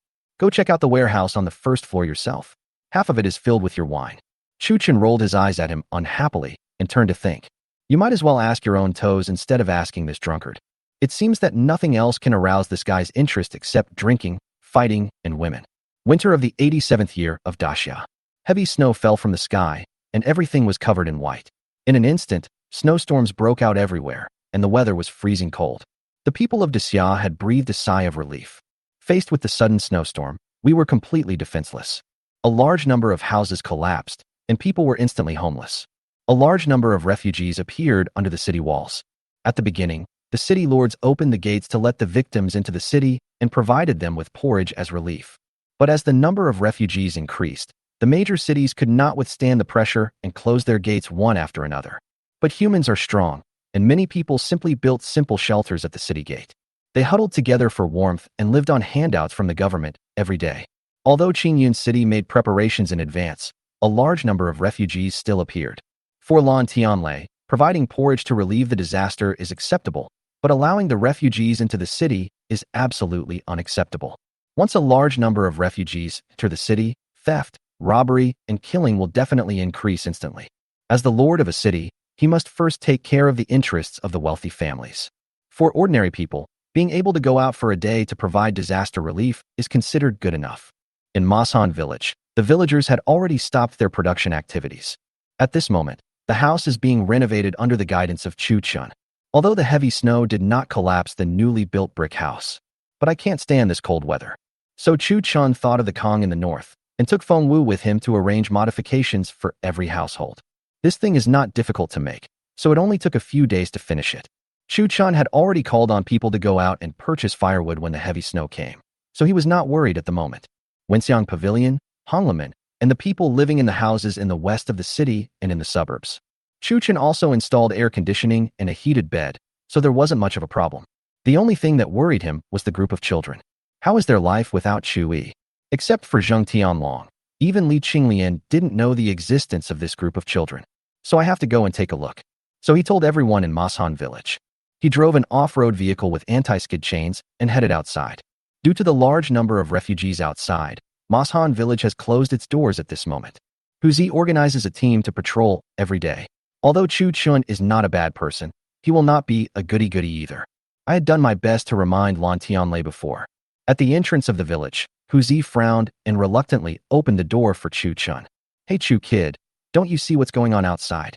Go check out the warehouse on the first floor yourself. Half of it is filled with your wine. Chu Chun rolled his eyes at him unhappily and turned to think. You might as well ask your own toes instead of asking this drunkard. It seems that nothing else can arouse this guy's interest except drinking, fighting, and women. Winter of the 87th year of Daxia. Heavy snow fell from the sky, and everything was covered in white. In an instant, snowstorms broke out everywhere, and the weather was freezing cold. The people of Desya had breathed a sigh of relief. Faced with the sudden snowstorm, we were completely defenseless. A large number of houses collapsed, and people were instantly homeless. A large number of refugees appeared under the city walls. At the beginning, the city lords opened the gates to let the victims into the city and provided them with porridge as relief. But as the number of refugees increased, the major cities could not withstand the pressure and closed their gates one after another. But humans are strong, and many people simply built simple shelters at the city gate. They huddled together for warmth and lived on handouts from the government every day. Although Qingyun City made preparations in advance, a large number of refugees still appeared. For Lan Tianlei, providing porridge to relieve the disaster is acceptable, but allowing the refugees into the city is absolutely unacceptable. Once a large number of refugees enter the city, theft, robbery, and killing will definitely increase instantly. As the lord of a city, he must first take care of the interests of the wealthy families. For ordinary people, being able to go out for a day to provide disaster relief is considered good enough. In Masan village, the villagers had already stopped their production activities. At this moment, the house is being renovated under the guidance of Chu Chun. Although the heavy snow did not collapse the newly built brick house. But I can't stand this cold weather. So Chu Chun thought of the Kong in the north and took Feng Wu with him to arrange modifications for every household. This thing is not difficult to make, so it only took a few days to finish it. Chu Chun had already called on people to go out and purchase firewood when the heavy snow came, so he was not worried at the moment. Wenxiang Pavilion, Honglamen, and the people living in the houses in the west of the city and in the suburbs. Chu Chun also installed air conditioning and a heated bed, so there wasn't much of a problem. The only thing that worried him was the group of children. How is their life without Chu Yi? Except for Zheng Tianlong, even Li Qinglian didn't know the existence of this group of children. So I have to go and take a look. So he told everyone in Masan village. He drove an off-road vehicle with anti-skid chains and headed outside. Due to the large number of refugees outside, Masan village has closed its doors at this moment. Huzi organizes a team to patrol every day. Although Chu Chun is not a bad person, he will not be a goody-goody either. I had done my best to remind Lan Tianlei before. At the entrance of the village, Huzi frowned and reluctantly opened the door for Chu Chun. Hey Chu kid, don't you see what's going on outside?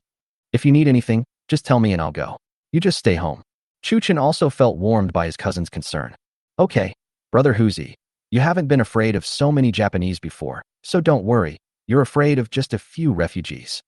If you need anything, just tell me and I'll go. You just stay home. Chu Chun also felt warmed by his cousin's concern. Okay, brother Huzi, you haven't been afraid of so many Japanese before, so don't worry, you're afraid of just a few refugees.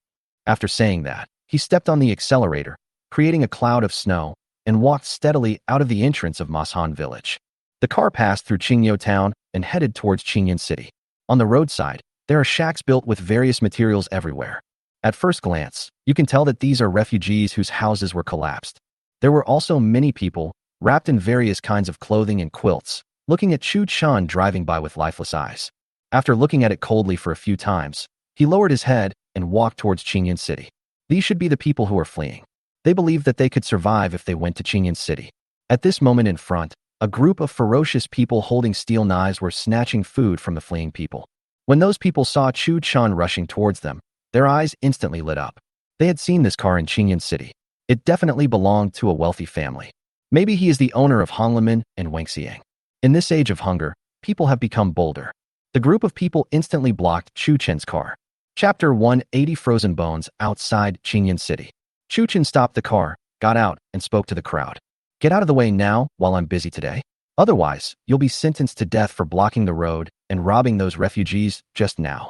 After saying that, he stepped on the accelerator, creating a cloud of snow, and walked steadily out of the entrance of Masan village. The car passed through Qingyou town and headed towards Qingyun city. On the roadside, there are shacks built with various materials everywhere. At first glance, you can tell that these are refugees whose houses were collapsed. There were also many people, wrapped in various kinds of clothing and quilts, looking at Chu Chun driving by with lifeless eyes. After looking at it coldly for a few times, he lowered his head and walked towards Qingyun city. These should be the people who are fleeing. They believed that they could survive if they went to Qingyun city. At this moment in front, a group of ferocious people holding steel knives were snatching food from the fleeing people. When those people saw Chu Chun rushing towards them, their eyes instantly lit up. They had seen this car in Qingyun city. It definitely belonged to a wealthy family. Maybe he is the owner of Honglamen and Wangxiang. In this age of hunger, people have become bolder. The group of people instantly blocked Chu Chen's car. Chapter 180 Frozen Bones outside Qingyun city. Chu Chen stopped the car, got out, and spoke to the crowd. Get out of the way now while I'm busy today. Otherwise, you'll be sentenced to death for blocking the road and robbing those refugees just now.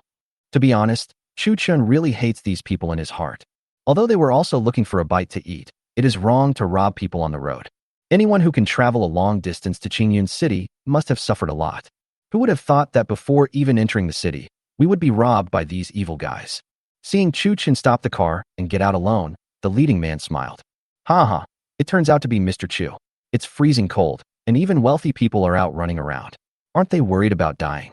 To be honest, Chu Chen really hates these people in his heart. Although they were also looking for a bite to eat, it is wrong to rob people on the road. Anyone who can travel a long distance to Qingyun city must have suffered a lot. Who would have thought that before even entering the city, we would be robbed by these evil guys? Seeing Chu Chen stop the car and get out alone, the leading man smiled. Ha, it turns out to be Mr. Chu. It's freezing cold, and even wealthy people are out running around. Aren't they worried about dying?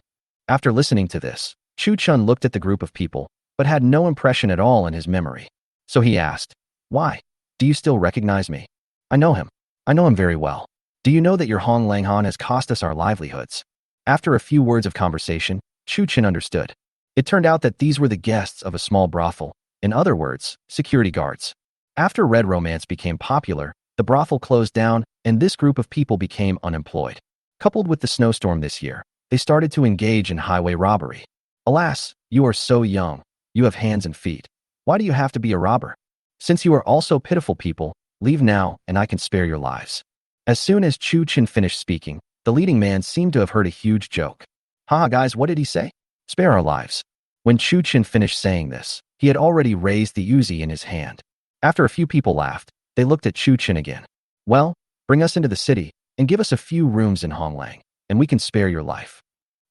After listening to this, Chu Chun looked at the group of people, but had no impression at all in his memory. So he asked, why? Do you still recognize me? I know him. I know him very well. Do you know that your Hong Langhan has cost us our livelihoods? After a few words of conversation, Chu Chen understood. It turned out that these were the guests of a small brothel, in other words, security guards. After Red Romance became popular, the brothel closed down and this group of people became unemployed. Coupled with the snowstorm this year, they started to engage in highway robbery. Alas, you are so young. You have hands and feet. Why do you have to be a robber? Since you are also pitiful people, leave now and I can spare your lives. As soon as Chu Chen finished speaking, the leading man seemed to have heard a huge joke. Haha guys, what did he say? Spare our lives. When Chu Chen finished saying this, he had already raised the Uzi in his hand. After a few people laughed, they looked at Chu Chen again. Well, bring us into the city, and give us a few rooms in Honglang, and we can spare your life.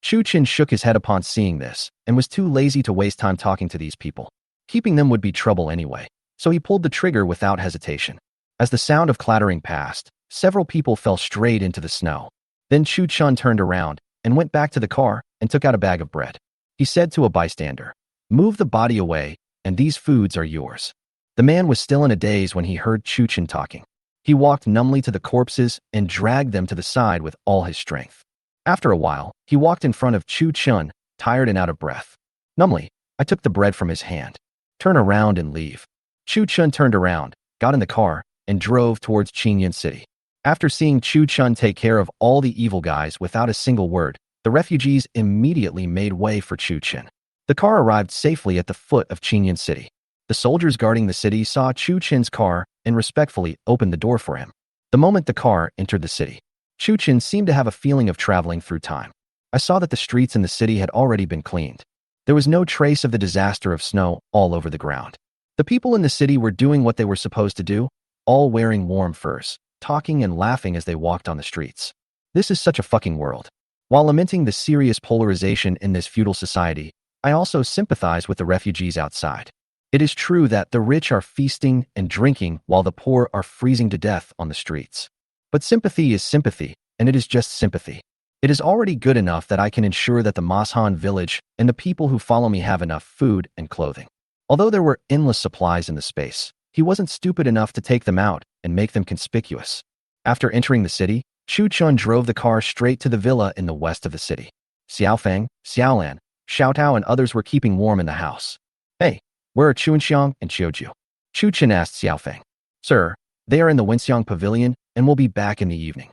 Chu Chen shook his head upon seeing this, and was too lazy to waste time talking to these people. Keeping them would be trouble anyway, so he pulled the trigger without hesitation. As the sound of clattering passed, several people fell straight into the snow. Then Chu Chen turned around, and went back to the car, and took out a bag of bread. He said to a bystander, "Move the body away, and these foods are yours." The man was still in a daze when he heard Chu Chen talking. He walked numbly to the corpses and dragged them to the side with all his strength. After a while, he walked in front of Chu Chen, tired and out of breath. Numbly, I took the bread from his hand. Turn around and leave. Chu Chen turned around, got in the car, and drove towards Qingyun City. After seeing Chu Chen take care of all the evil guys without a single word, the refugees immediately made way for Chu Chen. The car arrived safely at the foot of Qingyun City. The soldiers guarding the city saw Chu Chen's car and respectfully opened the door for him. The moment the car entered the city, Chu Chen seemed to have a feeling of traveling through time. I saw that the streets in the city had already been cleaned. There was no trace of the disaster of snow all over the ground. The people in the city were doing what they were supposed to do, all wearing warm furs, talking and laughing as they walked on the streets. This is such a fucking world. While lamenting the serious polarization in this feudal society, I also sympathize with the refugees outside. It is true that the rich are feasting and drinking while the poor are freezing to death on the streets. But sympathy is sympathy, and it is just sympathy. It is already good enough that I can ensure that the Mashan village and the people who follow me have enough food and clothing. Although there were endless supplies in the space, he wasn't stupid enough to take them out and make them conspicuous. After entering the city, Chu Chen drove the car straight to the villa in the west of the city. Xiaofeng, Xiaolan, Xiaotao and others were keeping warm in the house. Hey, where are Chuanxiang and Qiuju? Chu Chen asked Xiaofeng. Sir, they are in the Wenxiang pavilion and will be back in the evening.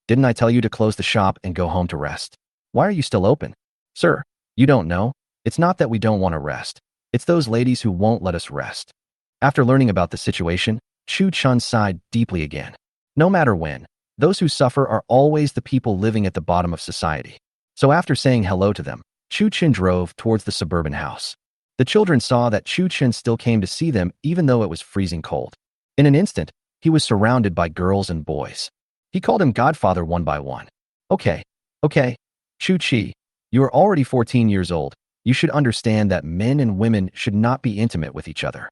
Didn't I tell you to close the shop and go home to rest? Why are you still open? Sir, you don't know. It's not that we don't want to rest. It's those ladies who won't let us rest. After learning about the situation, Chu Chen sighed deeply again. No matter when, those who suffer are always the people living at the bottom of society. So after saying hello to them, Chu Chen drove towards the suburban house. The children saw that Chu Chen still came to see them even though it was freezing cold. In an instant, he was surrounded by girls and boys. He called him Godfather one by one. Okay, Chu Chi, you are already 14 years old. You should understand that men and women should not be intimate with each other.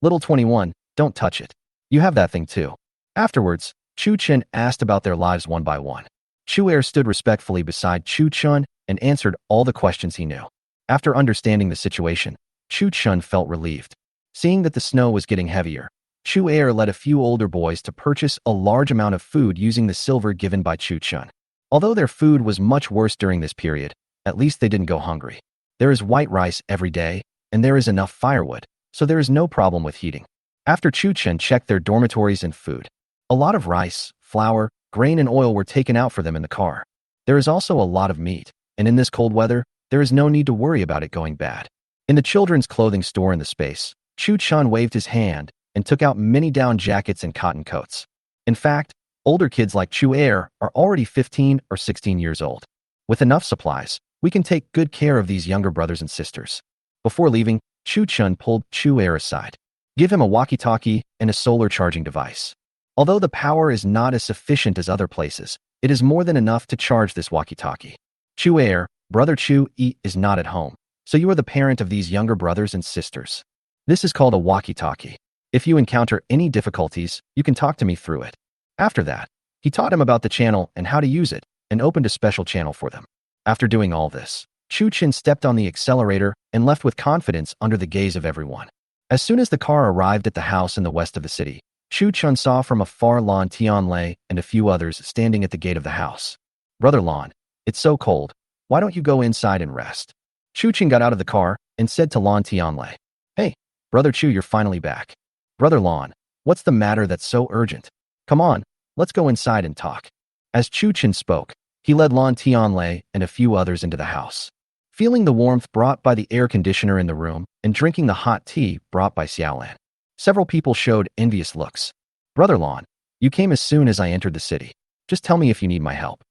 Little 21, don't touch it. You have that thing too. Afterwards, Chu Chen asked about their lives one by one. Chu Er stood respectfully beside Chu Chen and answered all the questions he knew. After understanding the situation, Chu Chen felt relieved. Seeing that the snow was getting heavier, Chu Er led a few older boys to purchase a large amount of food using the silver given by Chu Chen. Although their food was much worse during this period, at least they didn't go hungry. There is white rice every day, and there is enough firewood, so there is no problem with heating. After Chu Chen checked their dormitories and food, a lot of rice, flour, grain and oil were taken out for them in the car. There is also a lot of meat, and in this cold weather, there is no need to worry about it going bad. In the children's clothing store in the space, Chu Chen waved his hand and took out many down jackets and cotton coats. In fact, older kids like Chu Er are already 15 or 16 years old. With enough supplies, we can take good care of these younger brothers and sisters. Before leaving, Chu Chen pulled Chu Er aside. Give him a walkie-talkie and a solar charging device. Although the power is not as sufficient as other places, it is more than enough to charge this walkie-talkie. Chu Er, brother Chu E is not at home, so you are the parent of these younger brothers and sisters. This is called a walkie-talkie. If you encounter any difficulties, you can talk to me through it. After that, he taught him about the channel and how to use it, and opened a special channel for them. After doing all this, Chu Chen stepped on the accelerator and left with confidence under the gaze of everyone. As soon as the car arrived at the house in the west of the city, Chu Chen saw from afar Lan Tianlei and a few others standing at the gate of the house. Brother Lan, it's so cold. Why don't you go inside and rest? Chu Chen got out of the car and said to Lan Tianlei, Hey, Brother Chu, you're finally back. Brother Lan, what's the matter that's so urgent? Come on, let's go inside and talk. As Chu Chen spoke, he led Lan Tianlei and a few others into the house. Feeling the warmth brought by the air conditioner in the room and drinking the hot tea brought by Xiaolan, several people showed envious looks. Brother Lan, you came as soon as I entered the city. Just tell me if you need my help."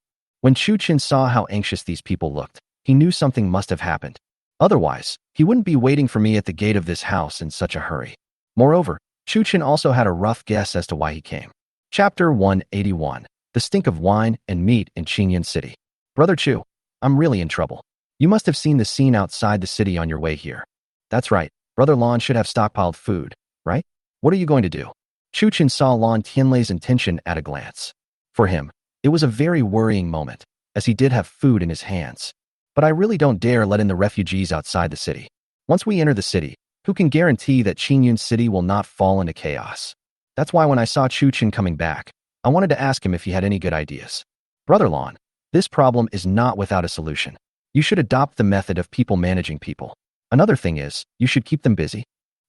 When Chu Chen saw how anxious these people looked, he knew something must have happened. Otherwise, he wouldn't be waiting for me at the gate of this house in such a hurry. Moreover, Chu Chen also had a rough guess as to why he came. Chapter 181. The Stink of Wine and Meat in Qingyun City. Brother Chu, I'm really in trouble. You must have seen the scene outside the city on your way here. That's right, Brother Lan should have stockpiled food, right? What are you going to do? Chu Chen saw Lan Tianlei's intention at a glance. For him, it was a very worrying moment, as he did have food in his hands. But I really don't dare let in the refugees outside the city. Once we enter the city, who can guarantee that Qingyun City will not fall into chaos? That's why when I saw Chu Chen coming back, I wanted to ask him if he had any good ideas. Brother Lan, this problem is not without a solution. You should adopt the method of people managing people. Another thing is, you should keep them busy.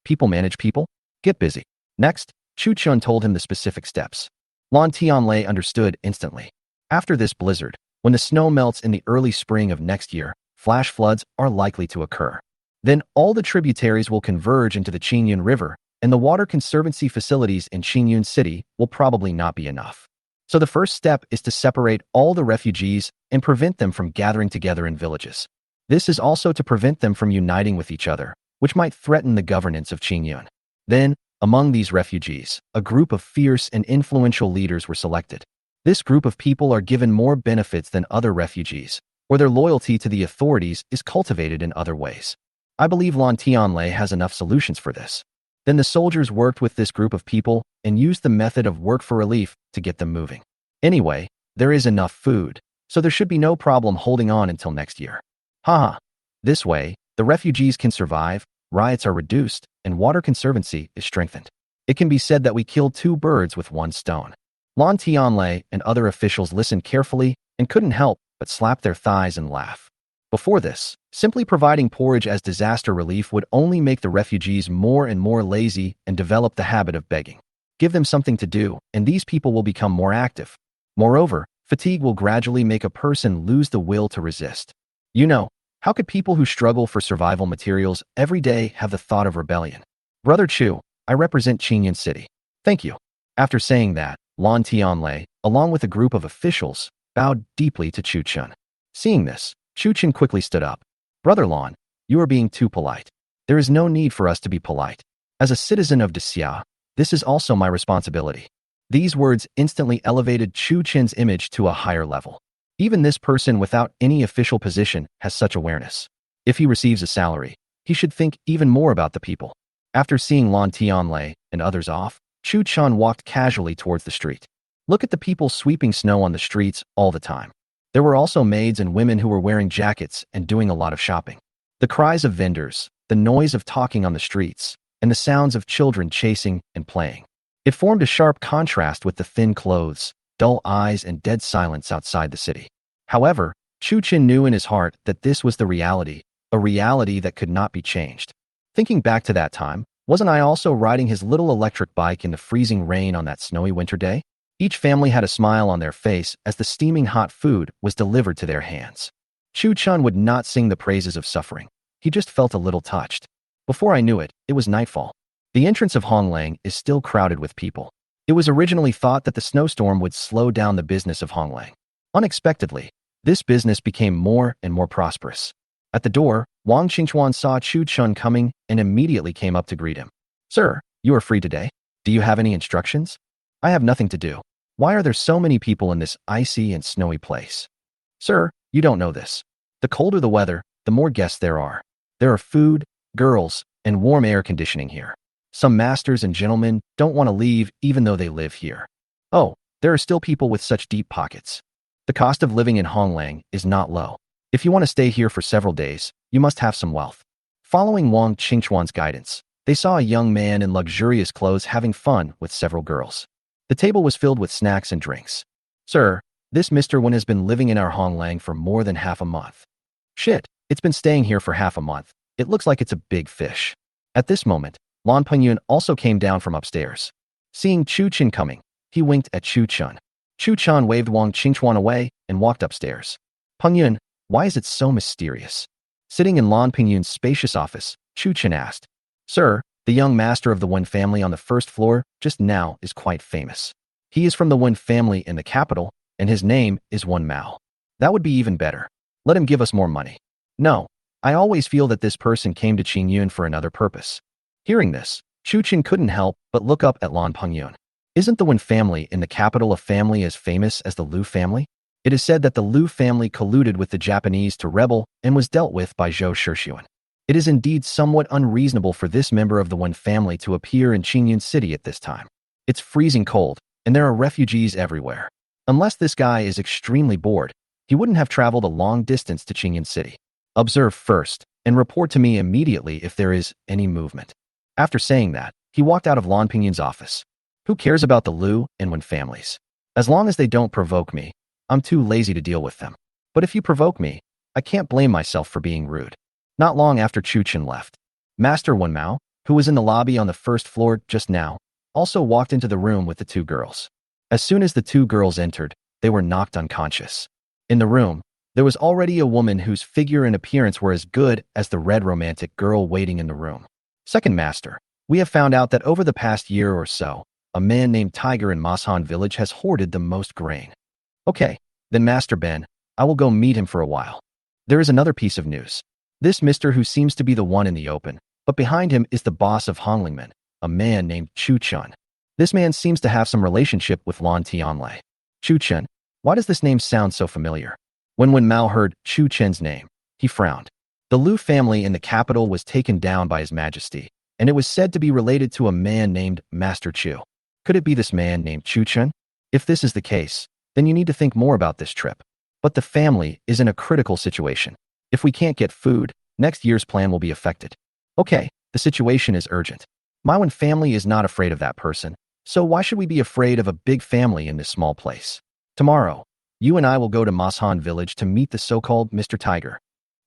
People manage people? Get busy. Next, Chu Chen told him the specific steps. Lan Tianlei understood instantly. After this blizzard, when the snow melts in the early spring of next year, flash floods are likely to occur. Then all the tributaries will converge into the Qingyun River, and the water conservancy facilities in Qingyun City will probably not be enough. So the first step is to separate all the refugees and prevent them from gathering together in villages. This is also to prevent them from uniting with each other, which might threaten the governance of Qingyun. Then, among these refugees, a group of fierce and influential leaders were selected. This group of people are given more benefits than other refugees, or their loyalty to the authorities is cultivated in other ways. I believe Lan Tianlei has enough solutions for this. Then the soldiers worked with this group of people and used the method of work for relief to get them moving. Anyway, there is enough food, so there should be no problem holding on until next year. Haha. This way, the refugees can survive, riots are reduced, and water conservancy is strengthened. It can be said that we killed two birds with one stone. Lan Tianlei and other officials listened carefully and couldn't help but slap their thighs and laugh. Before this, simply providing porridge as disaster relief would only make the refugees more and more lazy and develop the habit of begging. Give them something to do, and these people will become more active. Moreover, fatigue will gradually make a person lose the will to resist. You know, how could people who struggle for survival materials every day have the thought of rebellion? Brother Chu, I represent Qingyun City. Thank you. After saying that, Lan Tianlei, along with a group of officials, bowed deeply to Chu Chen. Seeing this, Chu Chen quickly stood up. Brother Lan, you are being too polite. There is no need for us to be polite. As a citizen of Xia, this is also my responsibility. These words instantly elevated Chu Chen's image to a higher level. Even this person without any official position has such awareness. If he receives a salary, he should think even more about the people. After seeing Lan Tianlei and others off, Chu Chen walked casually towards the street. Look at the people sweeping snow on the streets all the time. There were also maids and women who were wearing jackets and doing a lot of shopping. The cries of vendors, the noise of talking on the streets, and the sounds of children chasing and playing. It formed a sharp contrast with the thin clothes, dull eyes, and dead silence outside the city. However, Chu Chen knew in his heart that this was the reality, a reality that could not be changed. Thinking back to that time, wasn't I also riding his little electric bike in the freezing rain on that snowy winter day? Each family had a smile on their face as the steaming hot food was delivered to their hands. Chu Chen would not sing the praises of suffering. He just felt a little touched. Before I knew it, it was nightfall. The entrance of Honglang is still crowded with people. It was originally thought that the snowstorm would slow down the business of Honglang. Unexpectedly, this business became more and more prosperous. At the door, Wang Qingchuan saw Chu Chen coming and immediately came up to greet him. Sir, you are free today? Do you have any instructions? I have nothing to do. Why are there so many people in this icy and snowy place? Sir, you don't know this. The colder the weather, the more guests there are. There are food, girls, and warm air conditioning here. Some masters and gentlemen don't want to leave even though they live here. Oh, there are still people with such deep pockets. The cost of living in Honglang is not low. If you want to stay here for several days, you must have some wealth. Following Wang Qingchuan's guidance, they saw a young man in luxurious clothes having fun with several girls. The table was filled with snacks and drinks. Sir, this Mr. Wen has been living in our Honglang for more than half a month. Shit, it's been staying here for half a month. It looks like it's a big fish. At this moment, Lan Pengyun also came down from upstairs. Seeing Chu Chen coming, he winked at Chu Chen. Chu Chen waved Wang Qingchuan away and walked upstairs. Pengyun, why is it so mysterious? Sitting in Lan Pengyun's spacious office, Chu Chen asked. Sir, the young master of the Wen family on the first floor just now is quite famous. He is from the Wen family in the capital, and his name is Wen Mao. That would be even better. Let him give us more money. No, I always feel that this person came to Qingyun for another purpose. Hearing this, Chu Chen couldn't help but look up at Lan Pengyun. Isn't the Wen family in the capital a family as famous as the Liu family? It is said that the Liu family colluded with the Japanese to rebel and was dealt with by Zhou Shixuan. It is indeed somewhat unreasonable for this member of the Wen family to appear in Qingyun City at this time. It's freezing cold, and there are refugees everywhere. Unless this guy is extremely bored, he wouldn't have traveled a long distance to Qingyun City. Observe first, and report to me immediately if there is any movement. After saying that, he walked out of Lan Pengyun's office. Who cares about the Liu and Wen families? As long as they don't provoke me, I'm too lazy to deal with them. But if you provoke me, I can't blame myself for being rude. Not long after Chu Chen left, Master Wen Mao, who was in the lobby on the first floor just now, also walked into the room with the two girls. As soon as the two girls entered, they were knocked unconscious. In the room, there was already a woman whose figure and appearance were as good as the red romantic girl waiting in the room. Second Master, we have found out that over the past year or so, a man named Tiger in Masan village has hoarded the most grain. Okay, then Master Ben, I will go meet him for a while. There is another piece of news. This mister who seems to be the one in the open, but behind him is the boss of Honglingmen, a man named Chu Chun. This man seems to have some relationship with Lan Tianlei. Chu Chun, why does this name sound so familiar? When Wen Mao heard Chu Chen's name, he frowned. The Liu family in the capital was taken down by His Majesty, and it was said to be related to a man named Master Chu. Could it be this man named Chu Chen? If this is the case, then you need to think more about this trip. But the family is in a critical situation. If we can't get food, next year's plan will be affected. Okay, the situation is urgent. My Wen family is not afraid of that person, so why should we be afraid of a big family in this small place? Tomorrow, you and I will go to Masan village to meet the so-called Mr. Tiger.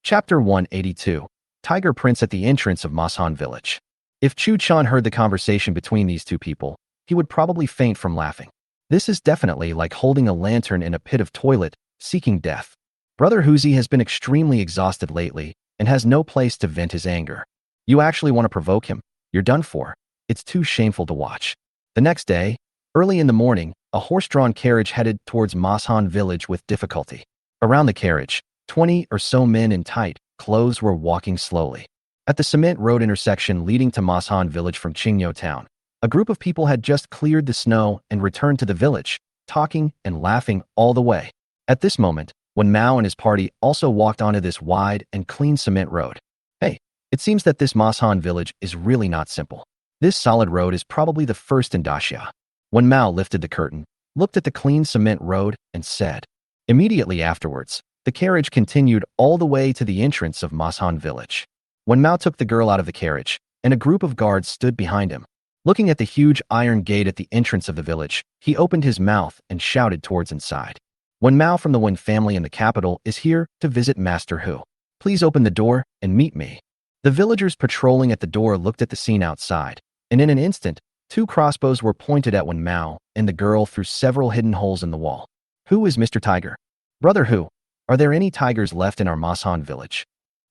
Chapter 182, Tiger Prince at the entrance of Masan village. If Chu Chan heard the conversation between these two people, he would probably faint from laughing. This is definitely like holding a lantern in a pit of toilet, seeking death. Brother Huzi has been extremely exhausted lately and has no place to vent his anger. You actually want to provoke him? You're done for. It's too shameful to watch. The next day, early in the morning, a horse-drawn carriage headed towards Masan village with difficulty. Around the carriage, 20 or so men in tight clothes were walking slowly. At the cement road intersection leading to Masan village from Qingyo town, a group of people had just cleared the snow and returned to the village, talking and laughing all the way. At this moment, Wen Mao and his party also walked onto this wide and clean cement road. Hey, it seems that this Masan village is really not simple. This solid road is probably the first in Daxia. Wen Mao lifted the curtain, looked at the clean cement road, and said. Immediately afterwards, the carriage continued all the way to the entrance of Masan village. Wen Mao took the girl out of the carriage, and a group of guards stood behind him. Looking at the huge iron gate at the entrance of the village, he opened his mouth and shouted towards inside. Wen Mao from the Wen family in the capital is here to visit Master Hu. Please open the door and meet me. The villagers patrolling at the door looked at the scene outside, and in an instant, 2 crossbows were pointed at Wen Mao and the girl through several hidden holes in the wall. Who is Mr. Tiger? Brother Hu, are there any tigers left in our Masan village?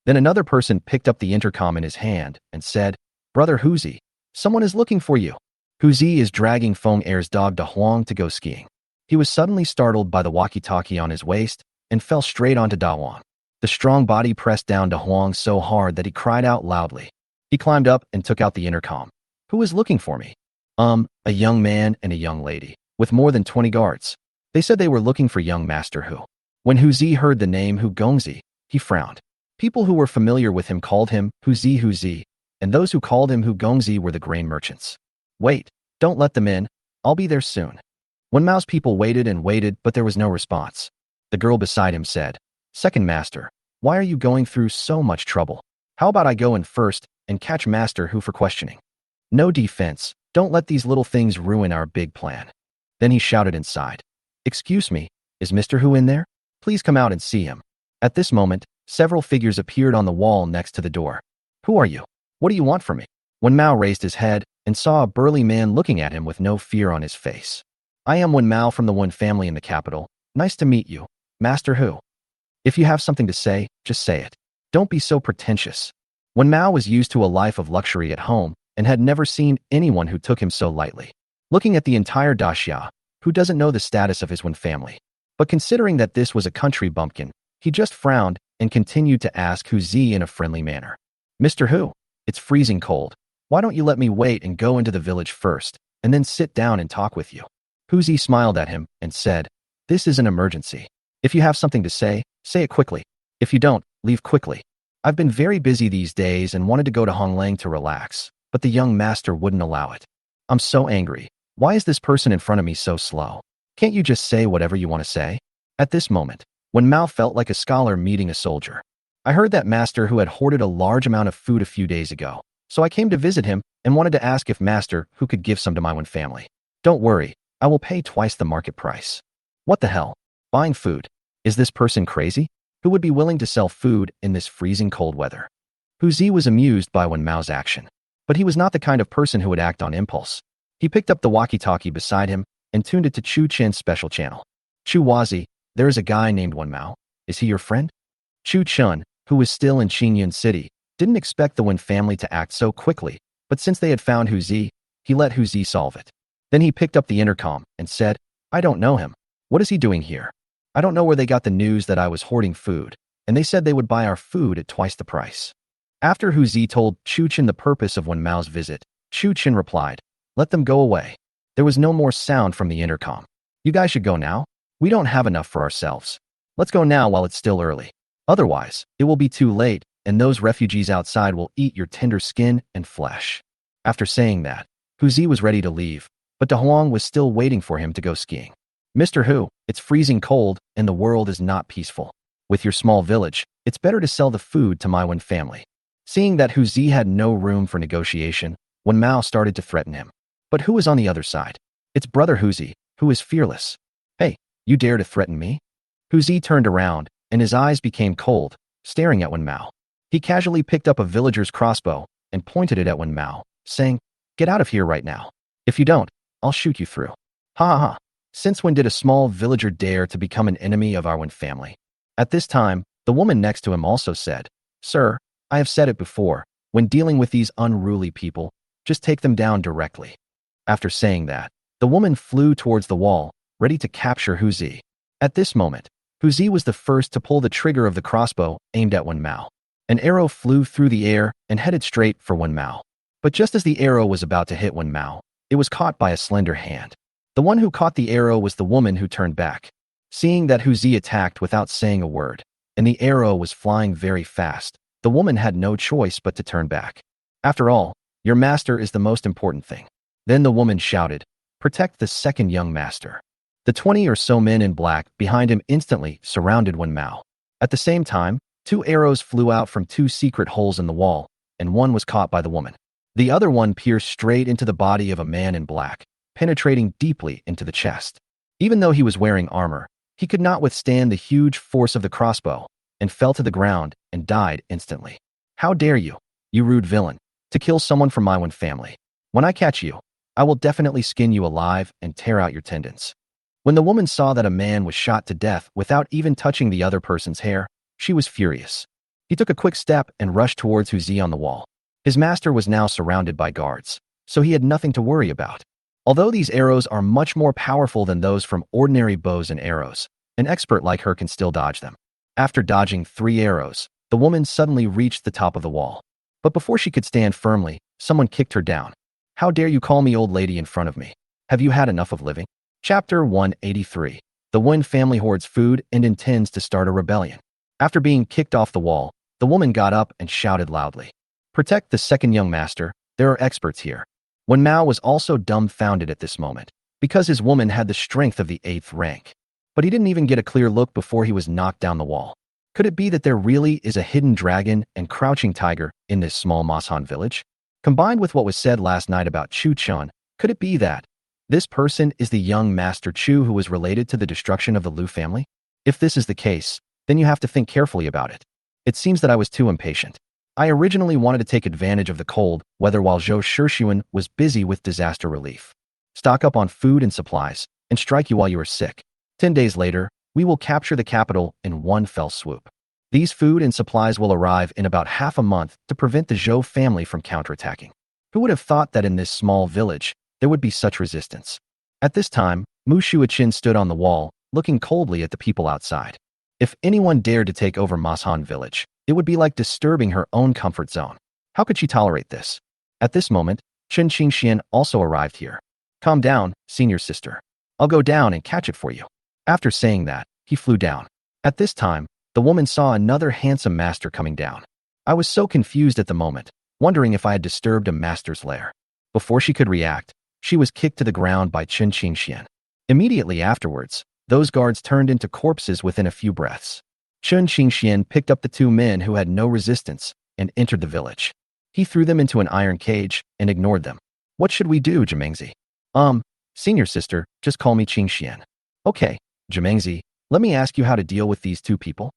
Then another person picked up the intercom in his hand and said, Brother Huzi, someone is looking for you. Huzi is dragging Feng Er's dog Da Huang to go skiing. He was suddenly startled by the walkie-talkie on his waist and fell straight onto Da Huang. The strong body pressed down Da Huang so hard that he cried out loudly. He climbed up and took out the intercom. Who is looking for me? A young man and a young lady, with more than 20 guards. They said they were looking for young Master Hu. When Huzi heard the name Hu Gongzi, he frowned. People who were familiar with him called him Huzi, and those who called him Hu Gongzi were the grain merchants. Wait, don't let them in. I'll be there soon. Wen Mao's people waited and waited, but there was no response. The girl beside him said, Second Master, why are you going through so much trouble? How about I go in first and catch Master Hu for questioning? No defense. Don't let these little things ruin our big plan. Then he shouted inside. Excuse me, is Mr. Hu in there? Please come out and see him. At this moment, several figures appeared on the wall next to the door. Who are you? What do you want from me? Wen Mao raised his head and saw a burly man looking at him with no fear on his face. I am Wen Mao from the Wen family in the capital. Nice to meet you, Master Hu. If you have something to say, just say it. Don't be so pretentious. Wen Mao was used to a life of luxury at home and had never seen anyone who took him so lightly. Looking at the entire Daxia, who doesn't know the status of his Wen family? But considering that this was a country bumpkin, he just frowned and continued to ask Hu Zi in a friendly manner. Mr. Hu, it's freezing cold. Why don't you let me wait and go into the village first, and then sit down and talk with you? Hu Zi smiled at him and said, this is an emergency. If you have something to say it quickly. If you don't, leave quickly. I've been very busy these days and wanted to go to Honglang to relax, but the young master wouldn't allow it. I'm so angry. Why is this person in front of me so slow? Can't you just say whatever you want to say? At this moment, Wen Mao felt like a scholar meeting a soldier. I heard that master who had hoarded a large amount of food a few days ago, so I came to visit him and wanted to ask if master who could give some to my Wen family. Don't worry, I will pay twice the market price. What the hell? Buying food? Is this person crazy? Who would be willing to sell food in this freezing cold weather? Hu Zi was amused by Wen Mao's action, but he was not the kind of person who would act on impulse. He picked up the walkie-talkie beside him and tuned it to Chu Chen's special channel. Chu Wazi, there is a guy named Wen Mao. Is he your friend? Chu Chun, who was still in Qinyun City, didn't expect the Wen family to act so quickly, but since they had found Hu Zi, he let Hu Zi solve it. Then he picked up the intercom and said, I don't know him. What is he doing here? I don't know where they got the news that I was hoarding food, and they said they would buy our food at twice the price. After Hu Zi told Chu Chen the purpose of Wen Mao's visit, Chu Chen replied, let them go away. There was no more sound from the intercom. You guys should go now. We don't have enough for ourselves. Let's go now while it's still early. Otherwise, it will be too late, and those refugees outside will eat your tender skin and flesh. After saying that, Hu Zi was ready to leave, but De Huang was still waiting for him to go skiing. Mr. Hu, it's freezing cold and the world is not peaceful. With your small village, it's better to sell the food to my Wen family. Seeing that Hu Zi had no room for negotiation, Wen Mao started to threaten him. But who is on the other side? It's brother Hu Zi, who is fearless. Hey, you dare to threaten me? Hu Zi turned around, and his eyes became cold, staring at Wen Mao. He casually picked up a villager's crossbow and pointed it at Wen Mao, saying, get out of here right now. If you don't, I'll shoot you through. Ha ha ha. Since when did a small villager dare to become an enemy of our Wen family? At this time, the woman next to him also said, Sir, I have said it before, when dealing with these unruly people, just take them down directly. After saying that, the woman flew towards the wall, ready to capture Hu Zi. At this moment, Hu Zi was the first to pull the trigger of the crossbow aimed at Wen Mao. An arrow flew through the air and headed straight for Wen Mao. But just as the arrow was about to hit Wen Mao, it was caught by a slender hand. The one who caught the arrow was the woman who turned back. Seeing that Hu Zi attacked without saying a word, and the arrow was flying very fast, the woman had no choice but to turn back. After all, your master is the most important thing. Then the woman shouted, protect the second young master. The 20 or so men in black behind him instantly surrounded Wen Mao. At the same time, 2 arrows flew out from 2 secret holes in the wall, and one was caught by the woman. The other one pierced straight into the body of a man in black, penetrating deeply into the chest. Even though he was wearing armor, he could not withstand the huge force of the crossbow, and fell to the ground and died instantly. How dare you, you rude villain, to kill someone from my Wen family? When I catch you, I will definitely skin you alive and tear out your tendons. When the woman saw that a man was shot to death without even touching the other person's hair, she was furious. He took a quick step and rushed towards Hu Zi on the wall. His master was now surrounded by guards, so he had nothing to worry about. Although these arrows are much more powerful than those from ordinary bows and arrows, an expert like her can still dodge them. After dodging 3 arrows, the woman suddenly reached the top of the wall. But before she could stand firmly, someone kicked her down. How dare you call me old lady in front of me? Have you had enough of living? Chapter 183. The Wen family hoards food and intends to start a rebellion. After being kicked off the wall, the woman got up and shouted loudly, protect the second young master, there are experts here. Wen Mao was also dumbfounded at this moment, because his woman had the strength of the 8th rank. But he didn't even get a clear look before he was knocked down the wall. Could it be that there really is a hidden dragon and crouching tiger in this small Masan village? Combined with what was said last night about Chu Chun, could it be that this person is the young Master Chu who was related to the destruction of the Lu family? If this is the case, then you have to think carefully about it. It seems that I was too impatient. I originally wanted to take advantage of the cold weather while Zhou Shixuan was busy with disaster relief. Stock up on food and supplies, and strike you while you are sick. 10 days later, we will capture the capital in one fell swoop. These food and supplies will arrive in about half a month to prevent the Zhou family from counterattacking. Who would have thought that in this small village, there would be such resistance? At this time, Mu Shuiqin stood on the wall looking coldly at the people outside. If anyone dared to take over Mashan village, it would be like disturbing her own comfort zone. How could she tolerate this? At this moment, Chen Qingxian also arrived here. Calm down, senior sister. I'll go down and catch it for you. After saying that, he flew down. At this time, the woman saw another handsome master coming down. I was so confused at the moment, wondering if I had disturbed a master's lair. Before she could react, she was kicked to the ground by Chen Qingxian. Immediately afterwards, those guards turned into corpses within a few breaths. Chen Qingxian picked up the two men who had no resistance and entered the village. He threw them into an iron cage and ignored them. What should we do, Jimengzi? Senior sister, just call me Qingxian. Okay, Jimengzi, let me ask you how to deal with these two people.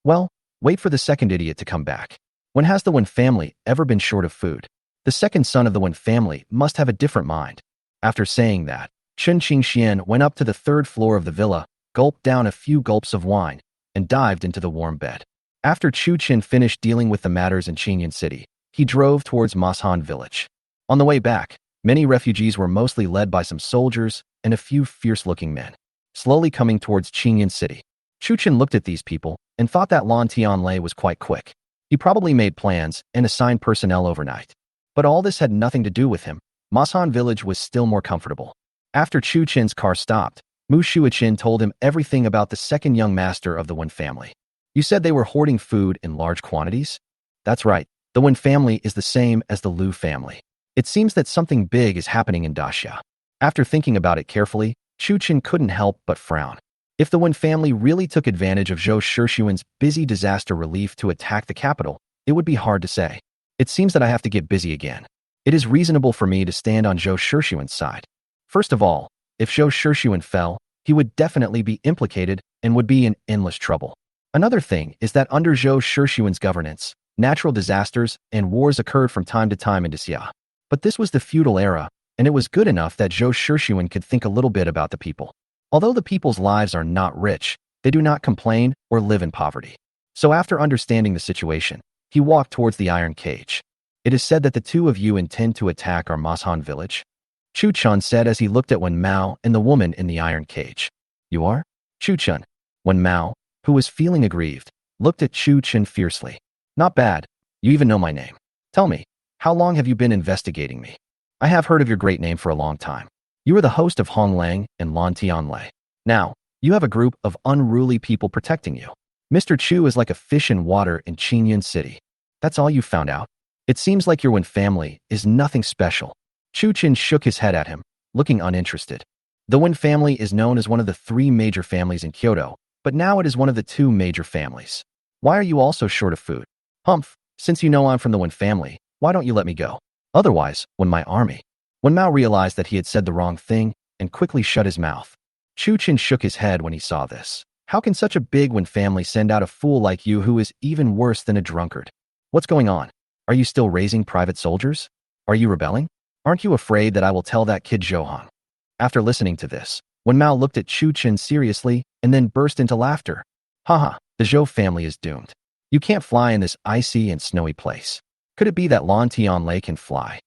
Well, wait for the second idiot to come back. When has the Wen family ever been short of food? The second son of the Wen family must have a different mind. After saying that, Chen Qingxian went up to the third floor of the villa, gulped down a few gulps of wine, and dived into the warm bed. After Chu Chen finished dealing with the matters in Qingyan City, he drove towards Mashan village. On the way back, many refugees were mostly led by some soldiers and a few fierce-looking men, slowly coming towards Qingyan City. Chu Chen looked at these people and thought that Lan Tianlei was quite quick. He probably made plans and assigned personnel overnight. But all this had nothing to do with him. Mashan village was still more comfortable. After Chu Chen's car stopped, Mu Shuiqin told him everything about the second young master of the Wen family. You said they were hoarding food in large quantities? That's right. The Wen family is the same as the Lu family. It seems that something big is happening in Daxia. After thinking about it carefully, Chu Chen couldn't help but frown. If the Wen family really took advantage of Zhou Shixuan's busy disaster relief to attack the capital, it would be hard to say. It seems that I have to get busy again. It is reasonable for me to stand on Zhou Shixuan's side. First of all, if Zhou Shixuan fell, he would definitely be implicated and would be in endless trouble. Another thing is that under Zhou Shixuan's governance, natural disasters and wars occurred from time to time in Daxia. But this was the feudal era, and it was good enough that Zhou Shixuan could think a little bit about the people. Although the people's lives are not rich, they do not complain or live in poverty. So after understanding the situation, he walked towards the iron cage. It is said that the two of you intend to attack our Mashan village? Chu Chun said as he looked at Wen Mao and the woman in the iron cage. You are? Chu Chun. Wen Mao, who was feeling aggrieved, looked at Chu Chun fiercely. Not bad. You even know my name. Tell me, how long have you been investigating me? I have heard of your great name for a long time. You are the host of Hong Lang and Lan Tianlei. Now, you have a group of unruly people protecting you. Mr. Chu is like a fish in water in Qingyan City. That's all you found out? It seems like your Wen family is nothing special. Chu Chen shook his head at him, looking uninterested. The Wen family is known as one of the three major families in Kyoto, but now it is one of the two major families. Why are you also short of food? Humph, since you know I'm from the Wen family, why don't you let me go? Otherwise, when my army. Wen Mao realized that he had said the wrong thing and quickly shut his mouth. Chu Chen shook his head when he saw this. How can such a big Wen family send out a fool like you who is even worse than a drunkard? What's going on? Are you still raising private soldiers? Are you rebelling? Aren't you afraid that I will tell that kid Zhouhan? After listening to this, Wen Mao looked at Chu Chen seriously and then burst into laughter. Haha, the Zhou family is doomed. You can't fly in this icy and snowy place. Could it be that Lan Tianlei can fly?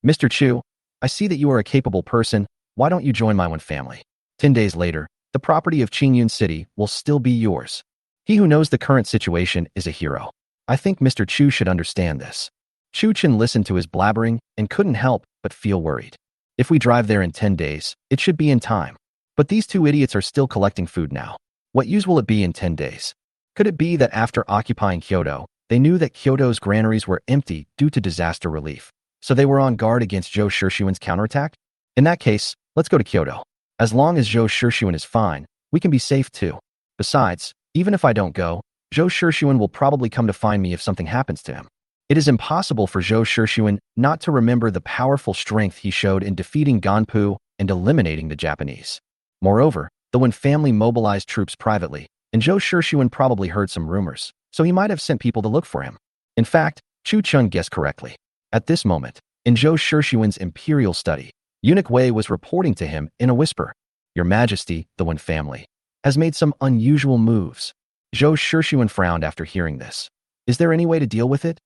Mr. Chu, I see that you are a capable person. Why don't you join my Wen family? 10 days later, the property of Qingyan City will still be yours. He who knows the current situation is a hero. I think Mr. Chu should understand this. Chu Chen listened to his blabbering and couldn't help but feel worried. If we drive there in 10 days, it should be in time. But these two idiots are still collecting food now. What use will it be in 10 days? Could it be that after occupying Kyoto, they knew that Kyoto's granaries were empty due to disaster relief, so they were on guard against Zhou Shixuan's counterattack? In that case, let's go to Kyoto. As long as Zhou Shixuan is fine, we can be safe too. Besides, even if I don't go, Zhou Shixuan will probably come to find me if something happens to him. It is impossible for Zhou Shixuan not to remember the powerful strength he showed in defeating Ganpu and eliminating the Japanese. Moreover, the Wen family mobilized troops privately, and Zhou Shixuan probably heard some rumors, so he might have sent people to look for him. In fact, Chu Chun guessed correctly. At this moment, in Zhou Shixuan's imperial study, Eunuch Wei was reporting to him in a whisper. Your Majesty, the Wen family, has made some unusual moves. Zhou Shixuan frowned after hearing this. Is there any way to deal with it?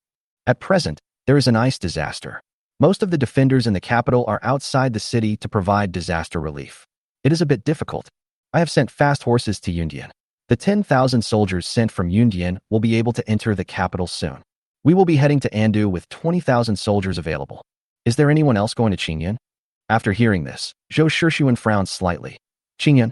At present, there is an ice disaster. Most of the defenders in the capital are outside the city to provide disaster relief. It is a bit difficult. I have sent fast horses to Yundian. The 10,000 soldiers sent from Yundian will be able to enter the capital soon. We will be heading to Andu with 20,000 soldiers available. Is there anyone else going to Qingyan? After hearing this, Zhou Shixuan frowned slightly. Qingyan,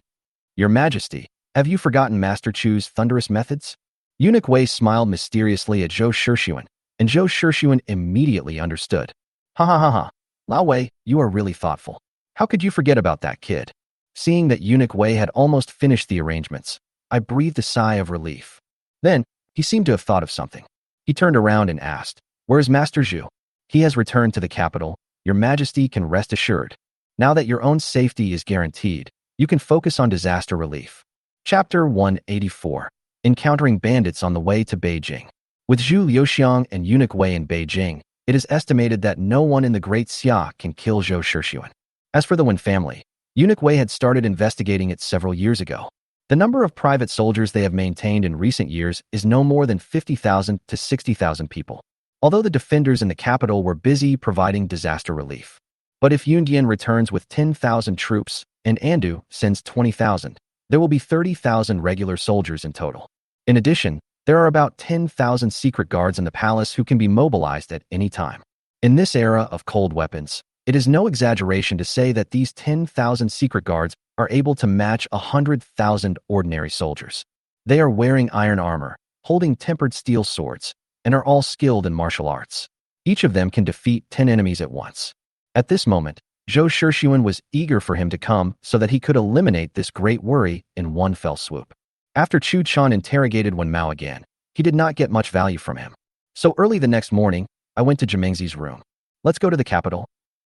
Your Majesty, have you forgotten Master Chu's thunderous methods? Eunuch Wei smiled mysteriously at Zhou Shixuan, and Zhou Shixuan immediately understood. Ha ha ha ha. Lao Wei, you are really thoughtful. How could you forget about that kid? Seeing that Eunuch Wei had almost finished the arrangements, I breathed a sigh of relief. Then, he seemed to have thought of something. He turned around and asked, Where is Master Zhu? He has returned to the capital. Your Majesty can rest assured. Now that your own safety is guaranteed, you can focus on disaster relief. Chapter 184. Encountering bandits on the way to Beijing. With Zhu Liuxiang and Eunuch Wei in Beijing, it is estimated that no one in the Great Xia can kill Zhou Shixuan. As for the Wen family, Eunuch Wei had started investigating it several years ago. The number of private soldiers they have maintained in recent years is no more than 50,000 to 60,000 people, although the defenders in the capital were busy providing disaster relief. But if Yundian returns with 10,000 troops and Andu sends 20,000, there will be 30,000 regular soldiers in total. In addition, there are about 10,000 secret guards in the palace who can be mobilized at any time. In this era of cold weapons, it is no exaggeration to say that these 10,000 secret guards are able to match 100,000 ordinary soldiers. They are wearing iron armor, holding tempered steel swords, and are all skilled in martial arts. Each of them can defeat 10 enemies at once. At this moment, Zhou Shixuan was eager for him to come so that he could eliminate this great worry in one fell swoop. After Chu Chan interrogated Wen Mao again, he did not get much value from him. So early the next morning, I went to Jimengzi's room. Let's go to the capital.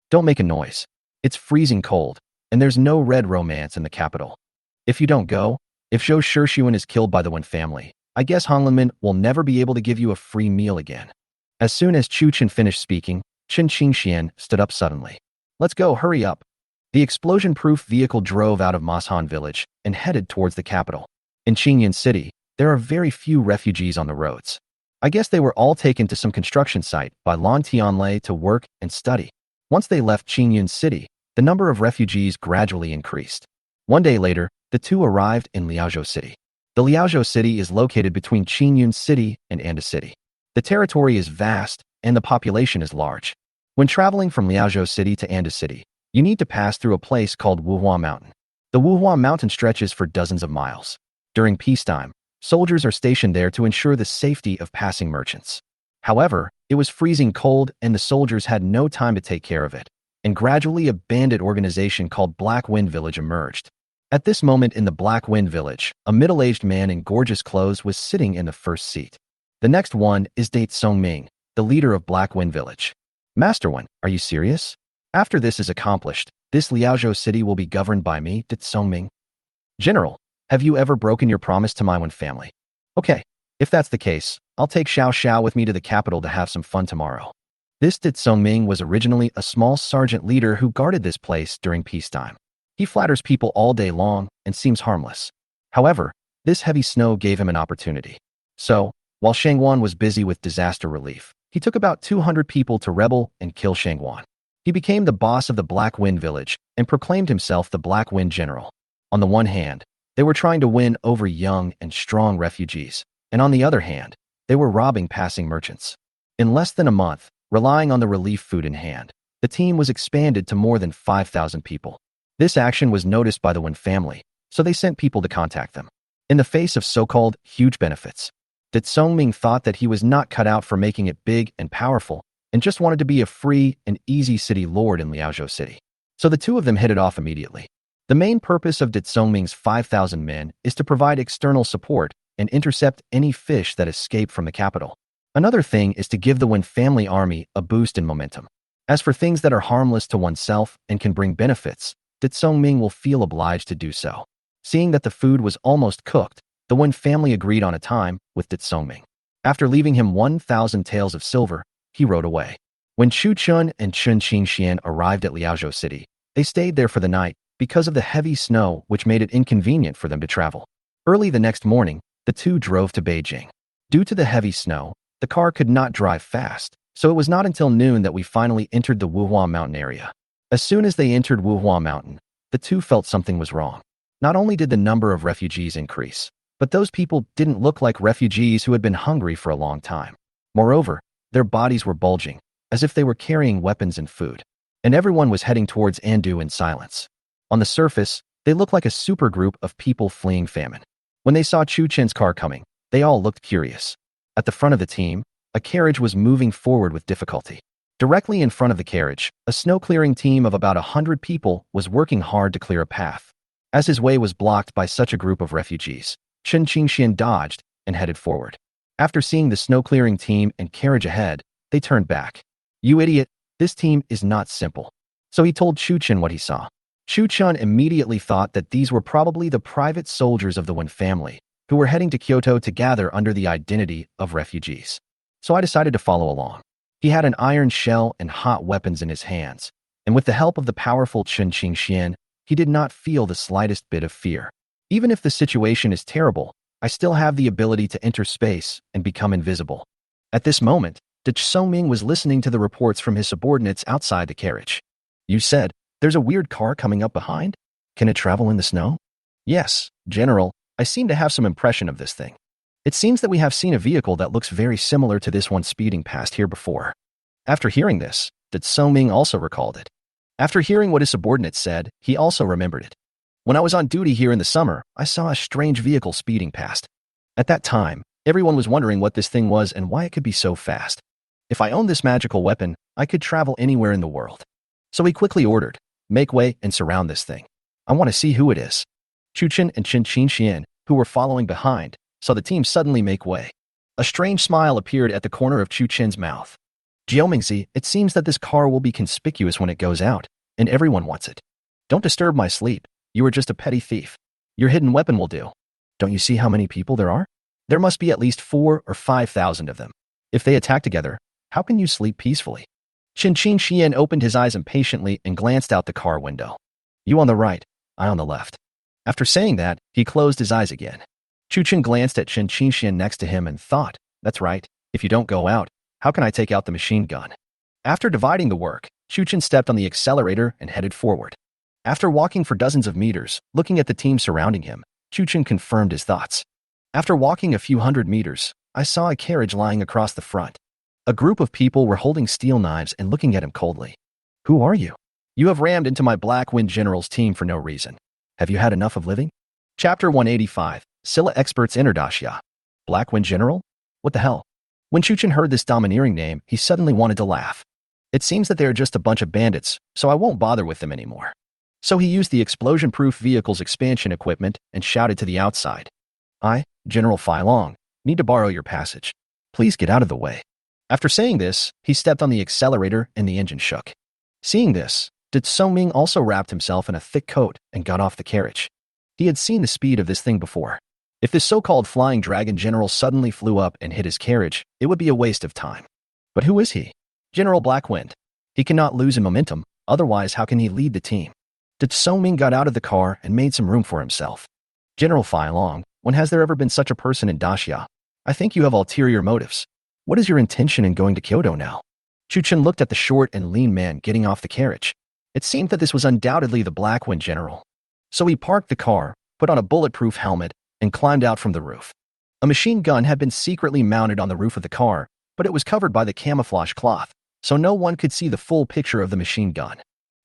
Don't make a noise. It's freezing cold, and there's no red romance in the capital. If you don't go, if Zhou Shixuan is killed by the Wen family, I guess Honglinman will never be able to give you a free meal again. As soon as Chu Chen finished speaking, Chen Qingxian stood up suddenly. Let's go, hurry up. The explosion-proof vehicle drove out of Mashan village and headed towards the capital. In Qingyan City, there are very few refugees on the roads. I guess they were all taken to some construction site by Lan Tianlei to work and study. Once they left Qingyan City, the number of refugees gradually increased. One day later, the two arrived in Liaozhou City. The Liaozhou City is located between Qingyun City and Anda City. The territory is vast and the population is large. When traveling from Liaozhou City to Anda City, you need to pass through a place called Wuhua Mountain. The Wuhua Mountain stretches for dozens of miles. During peacetime, soldiers are stationed there to ensure the safety of passing merchants. However, it was freezing cold and the soldiers had no time to take care of it, and gradually a bandit organization called Black Wind Village emerged. At this moment in the Black Wind Village, a middle-aged man in gorgeous clothes was sitting in the first seat. The next one is Date Songming, the leader of Black Wind Village. Master Wen, are you serious? After this is accomplished, this Liaozhou City will be governed by me, Date Songming. General, have you ever broken your promise to my Wen family? Okay, if that's the case, I'll take Xiao Xiao with me to the capital to have some fun tomorrow. This Date Songming was originally a small sergeant leader who guarded this place during peacetime. He flatters people all day long and seems harmless. However, this heavy snow gave him an opportunity. So, while Shangwan was busy with disaster relief, he took about 200 people to rebel and kill Shangwan. He became the boss of the Black Wind Village and proclaimed himself the Black Wind General. On the one hand, they were trying to win over young and strong refugees, and on the other hand, they were robbing passing merchants. In less than a month, relying on the relief food in hand, the team was expanded to more than 5,000 people. This action was noticed by the Wen family, so they sent people to contact them. In the face of so-called huge benefits, Date Songming thought that he was not cut out for making it big and powerful and just wanted to be a free and easy city lord in Liaozhou City. So the two of them hit it off immediately. The main purpose of Date Songming's 5,000 men is to provide external support and intercept any fish that escape from the capital. Another thing is to give the Wen family army a boost in momentum. As for things that are harmless to oneself and can bring benefits, Date Songming will feel obliged to do so. Seeing that the food was almost cooked, the Wen family agreed on a time with Date Songming. After leaving him 1,000 taels of silver, he rode away. When Chu Chun and Chen Qingxian arrived at Liaozhou City, they stayed there for the night because of the heavy snow which made it inconvenient for them to travel. Early the next morning, the two drove to Beijing. Due to the heavy snow, the car could not drive fast, so it was not until noon that we finally entered the Wuhua Mountain area. As soon as they entered Wuhua Mountain, the two felt something was wrong. Not only did the number of refugees increase, but those people didn't look like refugees who had been hungry for a long time. Moreover, their bodies were bulging, as if they were carrying weapons and food. And everyone was heading towards Andu in silence. On the surface, they looked like a supergroup of people fleeing famine. When they saw Chu Chen's car coming, they all looked curious. At the front of the team, a carriage was moving forward with difficulty. Directly in front of the carriage, a snow-clearing team of about 100 people was working hard to clear a path. As his way was blocked by such a group of refugees, Chen Qingxian dodged and headed forward. After seeing the snow-clearing team and carriage ahead, they turned back. "You idiot, this team is not simple." So he told Chu Chen what he saw. Chu Chen immediately thought that these were probably the private soldiers of the Wen family, who were heading to Kyoto to gather under the identity of refugees. So I decided to follow along. He had an iron shell and hot weapons in his hands, and with the help of the powerful Chen Qingxian, he did not feel the slightest bit of fear. Even if the situation is terrible, I still have the ability to enter space and become invisible. At this moment, De Songming was listening to the reports from his subordinates outside the carriage. "You said, there's a weird car coming up behind? Can it travel in the snow?" "Yes, General, I seem to have some impression of this thing. It seems that we have seen a vehicle that looks very similar to this one speeding past here before." After hearing this, De Songming also recalled it. After hearing what his subordinates said, he also remembered it. "When I was on duty here in the summer, I saw a strange vehicle speeding past. At that time, everyone was wondering what this thing was and why it could be so fast. If I owned this magical weapon, I could travel anywhere in the world." So he quickly ordered, "Make way and surround this thing. I want to see who it is." Chu Chen and Chen Qingxian, who were following behind, saw the team suddenly make way. A strange smile appeared at the corner of Chu Chen's mouth. "Jiomingzi, it seems that this car will be conspicuous when it goes out, and everyone wants it. Don't disturb my sleep. You are just a petty thief. Your hidden weapon will do. Don't you see how many people there are? There must be at least 4,000 or 5,000 of them. If they attack together, how can you sleep peacefully?" Chen Qingxian opened his eyes impatiently and glanced out the car window. "You on the right, I on the left." After saying that, he closed his eyes again. Chu Chen glanced at Chen Qingxian next to him and thought, "That's right, if you don't go out, how can I take out the machine gun?" After dividing the work, Chu Chen stepped on the accelerator and headed forward. After walking for dozens of meters, looking at the team surrounding him, Chu Chen confirmed his thoughts. "After walking a few hundred meters, I saw a carriage lying across the front. A group of people were holding steel knives and looking at him coldly. Who are you? You have rammed into my Black Wind General's team for no reason. Have you had enough of living?" Chapter 185, Scylla Experts Enter Daxia. Black Wind General? What the hell? When Chu Chen heard this domineering name, he suddenly wanted to laugh. It seems that they are just a bunch of bandits, so I won't bother with them anymore. So he used the explosion-proof vehicle's expansion equipment and shouted to the outside. "I, General Fai Long, need to borrow your passage. Please get out of the way." After saying this, he stepped on the accelerator and the engine shook. Seeing this, De Songming also wrapped himself in a thick coat and got off the carriage. He had seen the speed of this thing before. If this so-called flying dragon general suddenly flew up and hit his carriage, it would be a waste of time. But who is he? General Blackwind. He cannot lose in momentum, otherwise how can he lead the team? De Songming got out of the car and made some room for himself. "General Fai Long, when has there ever been such a person in Daxia? I think you have ulterior motives. What is your intention in going to Kyoto now?" Chu Chen looked at the short and lean man getting off the carriage. It seemed that this was undoubtedly the Blackwind General. So he parked the car, put on a bulletproof helmet, and climbed out from the roof. A machine gun had been secretly mounted on the roof of the car, but it was covered by the camouflage cloth, so no one could see the full picture of the machine gun.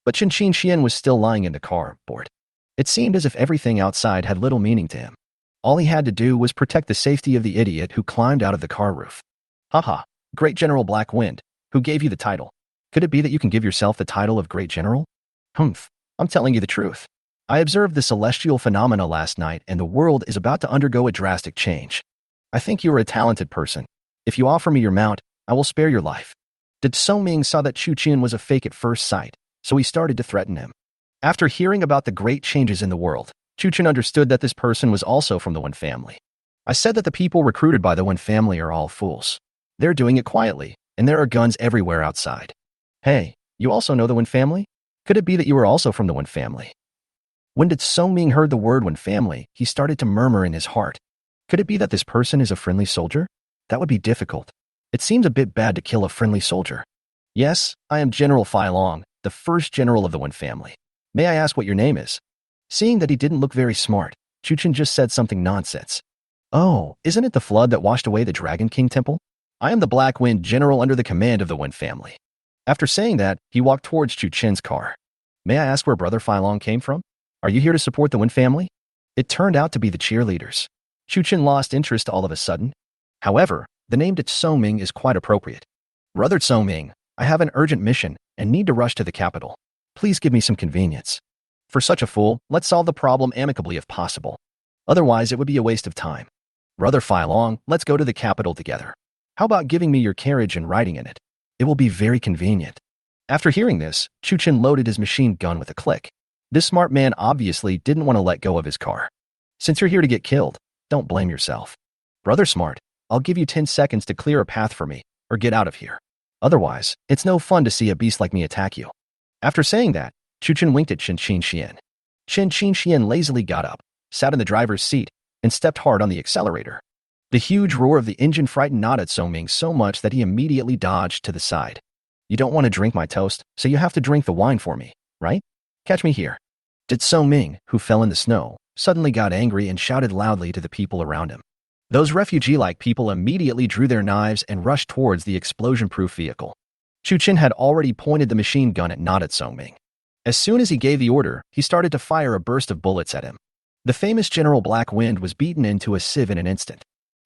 But Chen Qingxian was still lying in the car, bored. It seemed as if everything outside had little meaning to him. All he had to do was protect the safety of the idiot who climbed out of the car roof. "Haha, Great General Black Wind, who gave you the title? Could it be that you can give yourself the title of Great General?" "Humph, I'm telling you the truth. I observed the celestial phenomena last night and the world is about to undergo a drastic change. I think you are a talented person. If you offer me your mount, I will spare your life." De Songming saw that Chu Chen was a fake at first sight, so he started to threaten him. After hearing about the great changes in the world, Chu Chen understood that this person was also from the Wen family. "I said that the people recruited by the Wen family are all fools. They're doing it quietly, and there are guns everywhere outside. Hey, you also know the Wen family? Could it be that you are also from the Wen family?" When De Songming heard the word Wen family, he started to murmur in his heart. Could it be that this person is a friendly soldier? That would be difficult. It seems a bit bad to kill a friendly soldier. "Yes, I am General Fai Long, the first general of the Wen family. May I ask what your name is?" Seeing that he didn't look very smart, Chuchen just said something nonsense. Oh, isn't it the flood that washed away the Dragon King temple? I am the Black Wind General under the command of the Wind family. After saying that, he walked towards Chuchen's car. May I ask where Brother Filong came from? Are you here to support the Wind family? It turned out to be the cheerleaders. Chuchen lost interest all of a sudden. However, the name Songming is quite appropriate. Brother Songming, I have an urgent mission and need to rush to the capital. Please give me some convenience. For such a fool, let's solve the problem amicably if possible. Otherwise, it would be a waste of time. Brother Filong, let's go to the capital together. How about giving me your carriage and riding in it? It will be very convenient. After hearing this, Chuchen loaded his machine gun with a click. This smart man obviously didn't want to let go of his car. Since you're here to get killed, don't blame yourself. Brother Smart, I'll give you 10 seconds to clear a path for me, or get out of here. Otherwise, it's no fun to see a beast like me attack you. After saying that, Chuchen winked at Chen Xian. Chen Xian lazily got up, sat in the driver's seat, and stepped hard on the accelerator. The huge roar of the engine frightened Nada Songming so much that he immediately dodged to the side. You don't want to drink my toast, so you have to drink the wine for me, right? Catch me here. Did Songming, who fell in the snow, suddenly got angry and shouted loudly to the people around him. Those refugee-like people immediately drew their knives and rushed towards the explosion-proof vehicle. Chuchen had already pointed the machine gun at Nada Songming. As soon as he gave the order, he started to fire a burst of bullets at him. The famous General Black Wind was beaten into a sieve in an instant.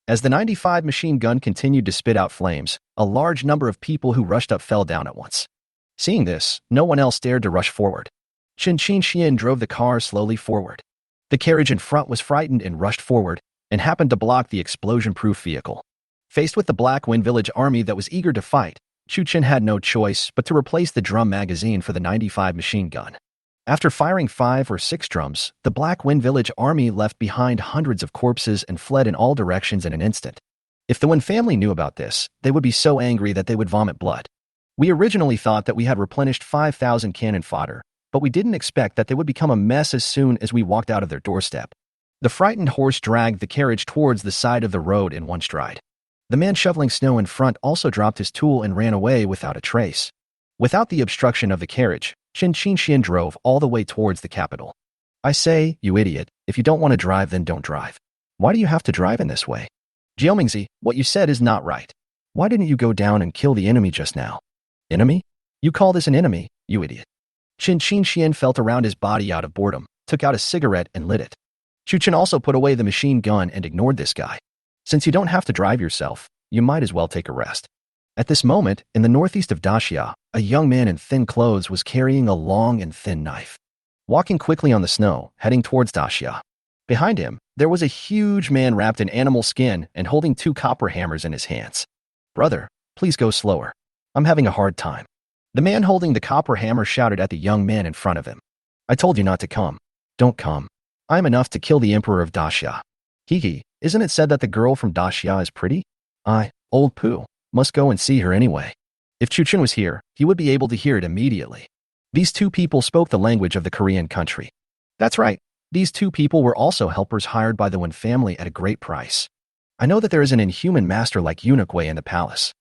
As the 95 machine gun continued to spit out flames, a large number of people who rushed up fell down at once. Seeing this, no one else dared to rush forward. Chen Xian drove the car slowly forward. The carriage in front was frightened and rushed forward, and happened to block the explosion-proof vehicle. Faced with the Black Wind Village army that was eager to fight, Chuchen had no choice but to replace the drum magazine for the 95 machine gun. After firing 5 or 6 drums, the Black Wind Village army left behind hundreds of corpses and fled in all directions in an instant. If the Wind family knew about this, they would be so angry that they would vomit blood. We originally thought that we had replenished 5,000 cannon fodder, but we didn't expect that they would become a mess as soon as we walked out of their doorstep. The frightened horse dragged the carriage towards the side of the road in one stride. The man shoveling snow in front also dropped his tool and ran away without a trace. Without the obstruction of the carriage, Chen Xian drove all the way towards the capital. I say, you idiot, if you don't want to drive, then don't drive. Why do you have to drive in this way? Jiaomingzi, what you said is not right. Why didn't you go down and kill the enemy just now? Enemy? You call this an enemy, you idiot. Chen Xian felt around his body out of boredom, took out a cigarette and lit it. Chuchen also put away the machine gun and ignored this guy. Since you don't have to drive yourself, you might as well take a rest. At this moment, in the northeast of Daxia, a young man in thin clothes was carrying a long and thin knife. Walking quickly on the snow, heading towards Daxia. Behind him, there was a huge man wrapped in animal skin and holding 2 copper hammers in his hands. Brother, please go slower. I'm having a hard time. The man holding the copper hammer shouted at the young man in front of him. I told you not to come. Don't come. I'm enough to kill the emperor of Daxia. Hee, isn't it said that the girl from Daxia is pretty? Old Pooh, must go and see her anyway. If Chuchen was here, he would be able to hear it immediately. These 2 people spoke the language of the Korean country. That's right, these 2 people were also helpers hired by the Wen family at a great price. I know that there is an inhuman master like Eunuchwei in the palace.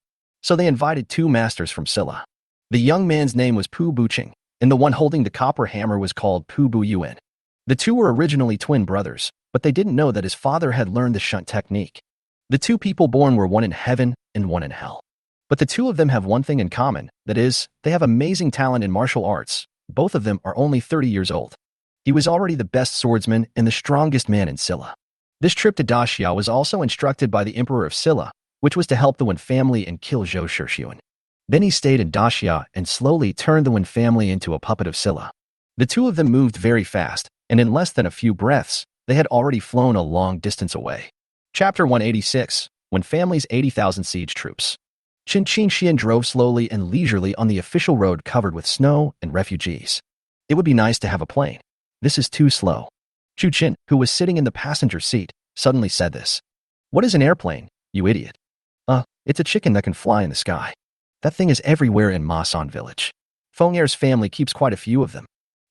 So they invited 2 masters from Silla. The young man's name was Pu Buching, and the one holding the copper hammer was called Pu Bu Yuan. The 2 were originally twin brothers, but they didn't know that his father had learned the shunt technique. The 2 people born were one in heaven and one in hell. But the 2 of them have one thing in common, that is, they have amazing talent in martial arts. Both of them are only 30 years old. He was already the best swordsman and the strongest man in Silla. This trip to Daxia was also instructed by the Emperor of Silla, which was to help the Wen family and kill Zhou Shixuan. Then he stayed in Daxia and slowly turned the Wen family into a puppet of Silla. The 2 of them moved very fast, and in less than a few breaths, they had already flown a long distance away. Chapter 186, Wen family's 80,000 siege troops. Chen Xian drove slowly and leisurely on the official road covered with snow and refugees. It would be nice to have a plane. This is too slow. Chuchen, who was sitting in the passenger seat, suddenly said this. What is an airplane, you idiot? It's a chicken that can fly in the sky. That thing is everywhere in Masan village. Feng'er's family keeps quite a few of them.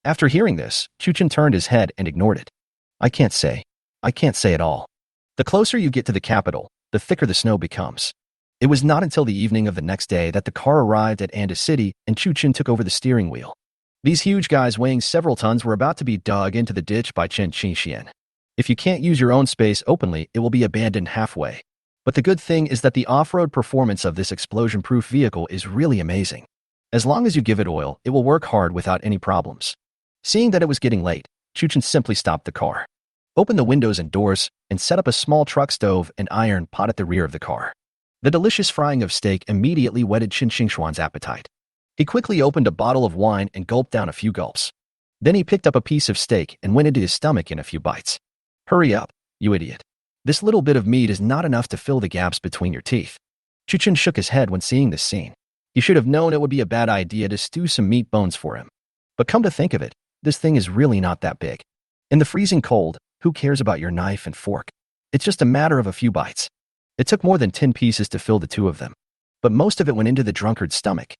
After hearing this, Chuchen turned his head and ignored it. I can't say at all. The closer you get to the capital, the thicker the snow becomes. It was not until the evening of the next day that the car arrived at Anda City and Chuchen took over the steering wheel. These huge guys weighing several tons were about to be dug into the ditch by Chen Qingxian. If you can't use your own space openly, it will be abandoned halfway. But the good thing is that the off-road performance of this explosion-proof vehicle is really amazing. As long as you give it oil, it will work hard without any problems. Seeing that it was getting late, Chuchen simply stopped the car, opened the windows and doors, and set up a small truck stove and iron pot at the rear of the car. The delicious frying of steak immediately whetted Chen Xingshuan's appetite. He quickly opened a bottle of wine and gulped down a few gulps. Then he picked up a piece of steak and went into his stomach in a few bites. Hurry up, you idiot. This little bit of meat is not enough to fill the gaps between your teeth. Chuchen shook his head when seeing this scene. He should have known it would be a bad idea to stew some meat bones for him. But come to think of it, this thing is really not that big. In the freezing cold, who cares about your knife and fork? It's just a matter of a few bites. It took more than 10 pieces to fill the two of them, but most of it went into the drunkard's stomach.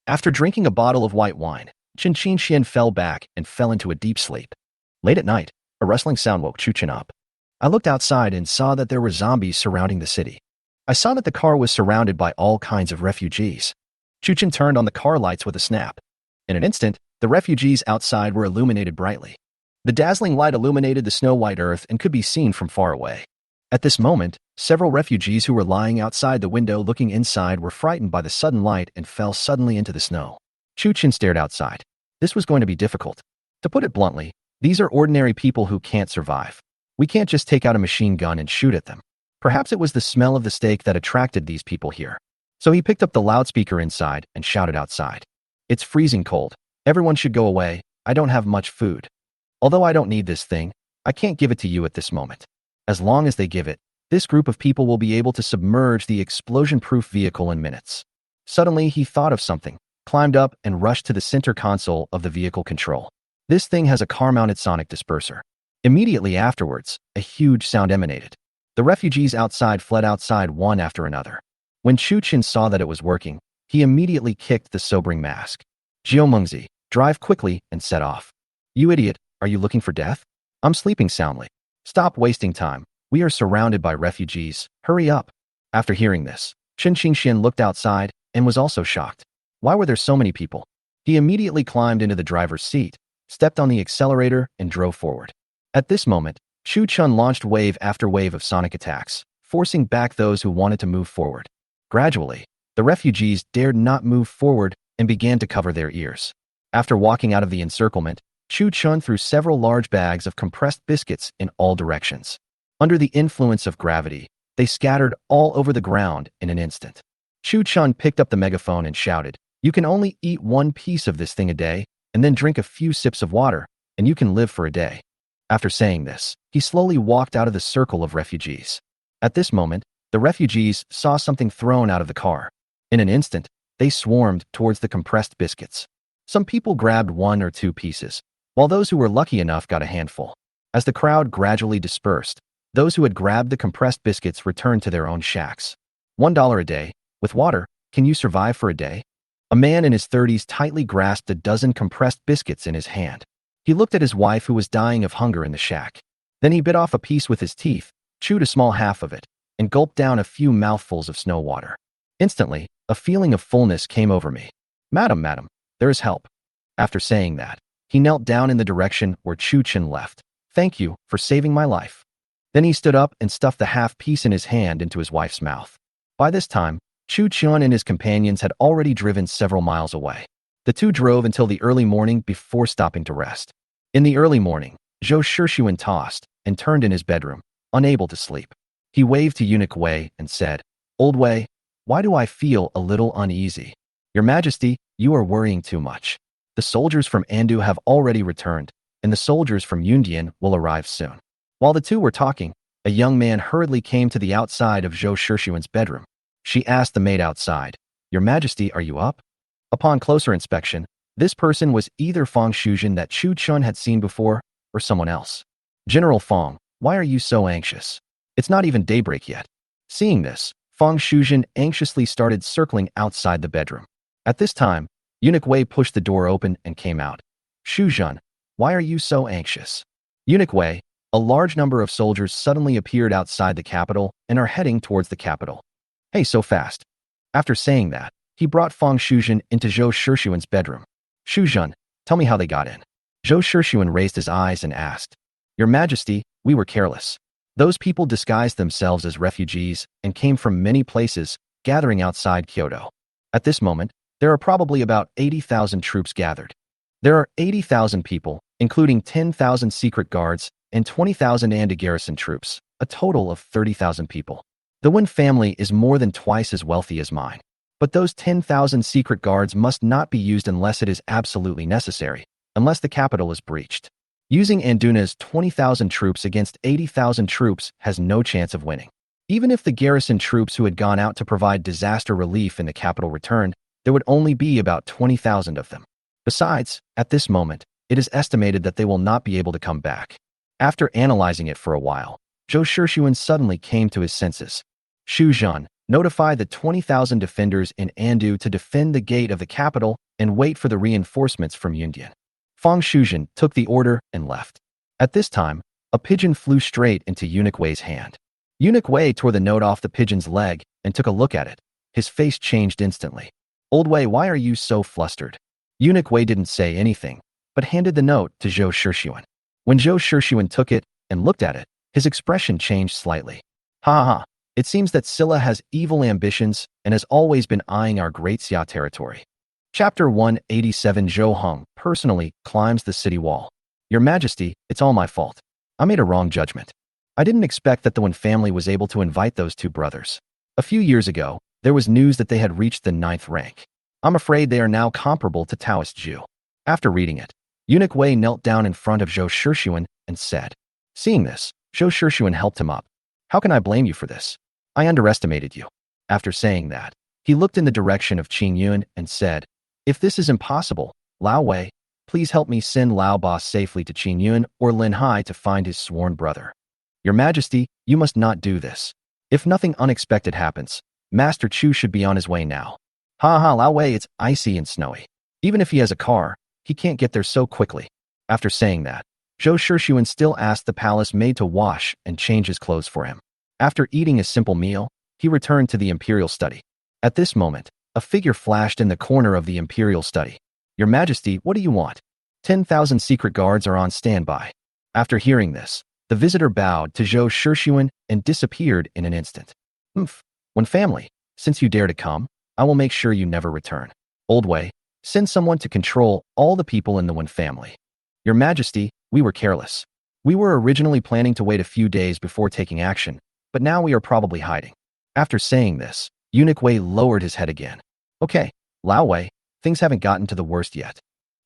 After drinking a bottle of white wine, Chen Qingxian fell back and fell into a deep sleep. Late at night, a rustling sound woke Chuchen up. I looked outside and saw that there were zombies surrounding the city. I saw that the car was surrounded by all kinds of refugees. Chuchen turned on the car lights with a snap. In an instant, the refugees outside were illuminated brightly. The dazzling light illuminated the snow-white earth and could be seen from far away. At this moment, several refugees who were lying outside the window looking inside were frightened by the sudden light and fell suddenly into the snow. Chuchen stared outside. This was going to be difficult. To put it bluntly, these are ordinary people who can't survive. We can't just take out a machine gun and shoot at them. Perhaps it was the smell of the steak that attracted these people here. So he picked up the loudspeaker inside and shouted outside. It's freezing cold. Everyone should go away. I don't have much food. Although I don't need this thing, I can't give it to you at this moment. As long as they give it, this group of people will be able to submerge the explosion-proof vehicle in minutes. Suddenly, he thought of something, climbed up and rushed to the center console of the vehicle control. This thing has a car-mounted sonic disperser. Immediately afterwards, a huge sound emanated. The refugees outside fled outside one after another. When Chuchen saw that it was working, he immediately kicked the sobering mask. Jiomengzi, drive quickly and set off. You idiot, are you looking for death? I'm sleeping soundly. Stop wasting time. We are surrounded by refugees. Hurry up. After hearing this, Chen Qingxian looked outside and was also shocked. Why were there so many people? He immediately climbed into the driver's seat, stepped on the accelerator, and drove forward. At this moment, Chu Chun launched wave after wave of sonic attacks, forcing back those who wanted to move forward. Gradually, the refugees dared not move forward and began to cover their ears. After walking out of the encirclement, Chu Chun threw several large bags of compressed biscuits in all directions. Under the influence of gravity, they scattered all over the ground in an instant. Chu Chun picked up the megaphone and shouted, "You can only eat one piece of this thing a day, and then drink a few sips of water, and you can live for a day." After saying this, he slowly walked out of the circle of refugees. At this moment, the refugees saw something thrown out of the car. In an instant, they swarmed towards the compressed biscuits. Some people grabbed one or two pieces, while those who were lucky enough got a handful. As the crowd gradually dispersed, those who had grabbed the compressed biscuits returned to their own shacks. $1 a day. With water, can you survive for a day? A man in his 30s tightly grasped a dozen compressed biscuits in his hand. He looked at his wife who was dying of hunger in the shack. Then he bit off a piece with his teeth, chewed a small half of it, and gulped down a few mouthfuls of snow water. Instantly, a feeling of fullness came over me. Madam, there is help." After saying that, he knelt down in the direction where Chu Chen left. "Thank you for saving my life." Then he stood up and stuffed the half piece in his hand into his wife's mouth. By this time, Chu Chen and his companions had already driven several miles away. The two drove until the early morning before stopping to rest. In the early morning, Zhou Shishuan tossed and turned in his bedroom, unable to sleep. He waved to Eunuch Wei and said, "Old Wei, why do I feel a little uneasy? Your Majesty, you are worrying too much. The soldiers from Andu have already returned, and the soldiers from Yundian will arrive soon." While the two were talking, a young man hurriedly came to the outside of Zhou Shishuan's bedroom. She asked the maid outside, "Your Majesty, are you up?" Upon closer inspection, this person was either Fang Shuzhen that Chu Chun had seen before, or someone else. "General Fang, why are you so anxious? It's not even daybreak yet." Seeing this, Fang Shuzhen anxiously started circling outside the bedroom. At this time, Eunuch Wei pushed the door open and came out. "Shuzhen, why are you so anxious?" "Eunuch Wei, a large number of soldiers suddenly appeared outside the capital and are heading towards the capital." "Hey, so fast." After saying that, he brought Fang Shuzhen into Zhou Shishuan's bedroom. "Shuzhen, Tell me how they got in. Zhou Shixuan raised his eyes and asked. Your Majesty, we were careless. Those people disguised themselves as refugees and came from many places, gathering outside Kyoto. At this moment, there are probably about 80,000 troops gathered. There are 80,000 people, including 10,000 secret guards and 20,000 anti-garrison troops, a total of 30,000 people. The Wen family is more than twice as wealthy as mine. But those 10,000 secret guards must not be used unless it is absolutely necessary, unless the capital is breached. Using Anduna's 20,000 troops against 80,000 troops has no chance of winning. Even if the garrison troops who had gone out to provide disaster relief in the capital returned, there would only be about 20,000 of them. Besides, at this moment, it is estimated that they will not be able to come back. After analyzing it for a while, Zhou Shixuan suddenly came to his senses. Xu Zhan, notify the 20,000 defenders in Andu to defend the gate of the capital and wait for the reinforcements from Yundian. Fang Shuzhen took the order and left. At this time, a pigeon flew straight into Eunuch Wei's hand. Eunuch Wei tore the note off the pigeon's leg and took a look at it. His face changed instantly. Old Wei, why are you so flustered? Eunuch Wei didn't say anything, but handed the note to Zhou Shixuan. When Zhou Shixuan took it and looked at it, his expression changed slightly. Ha ha ha, it seems that Silla has evil ambitions and has always been eyeing our Great Xia territory. Chapter 187. Zhou Hong personally climbs the city wall. Your Majesty, it's all my fault. I made a wrong judgment. I didn't expect that the Wen family was able to invite those two brothers. A few years ago, there was news that they had reached the 9th rank. I'm afraid they are now comparable to Taoist Zhu. After reading it, Eunuch Wei knelt down in front of Zhou Shixuan and said. Seeing this, Zhou Shixuan helped him up. How can I blame you for this? I underestimated you. After saying that, he looked in the direction of Qing Yun and said, if this is impossible, Lao Wei, please help me send Lao Ba safely to Qing Yun or Lin Hai to find his sworn brother. Your Majesty, you must not do this. If nothing unexpected happens, Master Chu should be on his way now. Ha ha, Lao Wei, it's icy and snowy. Even if he has a car, he can't get there so quickly. After saying that, Zhou Shixuan still asked the palace maid to wash and change his clothes for him. After eating a simple meal, he returned to the imperial study. At this moment, a figure flashed in the corner of the imperial study. Your Majesty, what do you want? 10,000 secret guards are on standby. After hearing this, the visitor bowed to Zhou Shixuan and disappeared in an instant. Wen family, since you dare to come, I will make sure you never return. Old Wei, send someone to control all the people in the Wen family. Your Majesty, we were careless. We were originally planning to wait a few days before taking action, but now we are probably hiding. After saying this, Eunuch Wei lowered his head again. Okay, Lao Wei, things haven't gotten to the worst yet.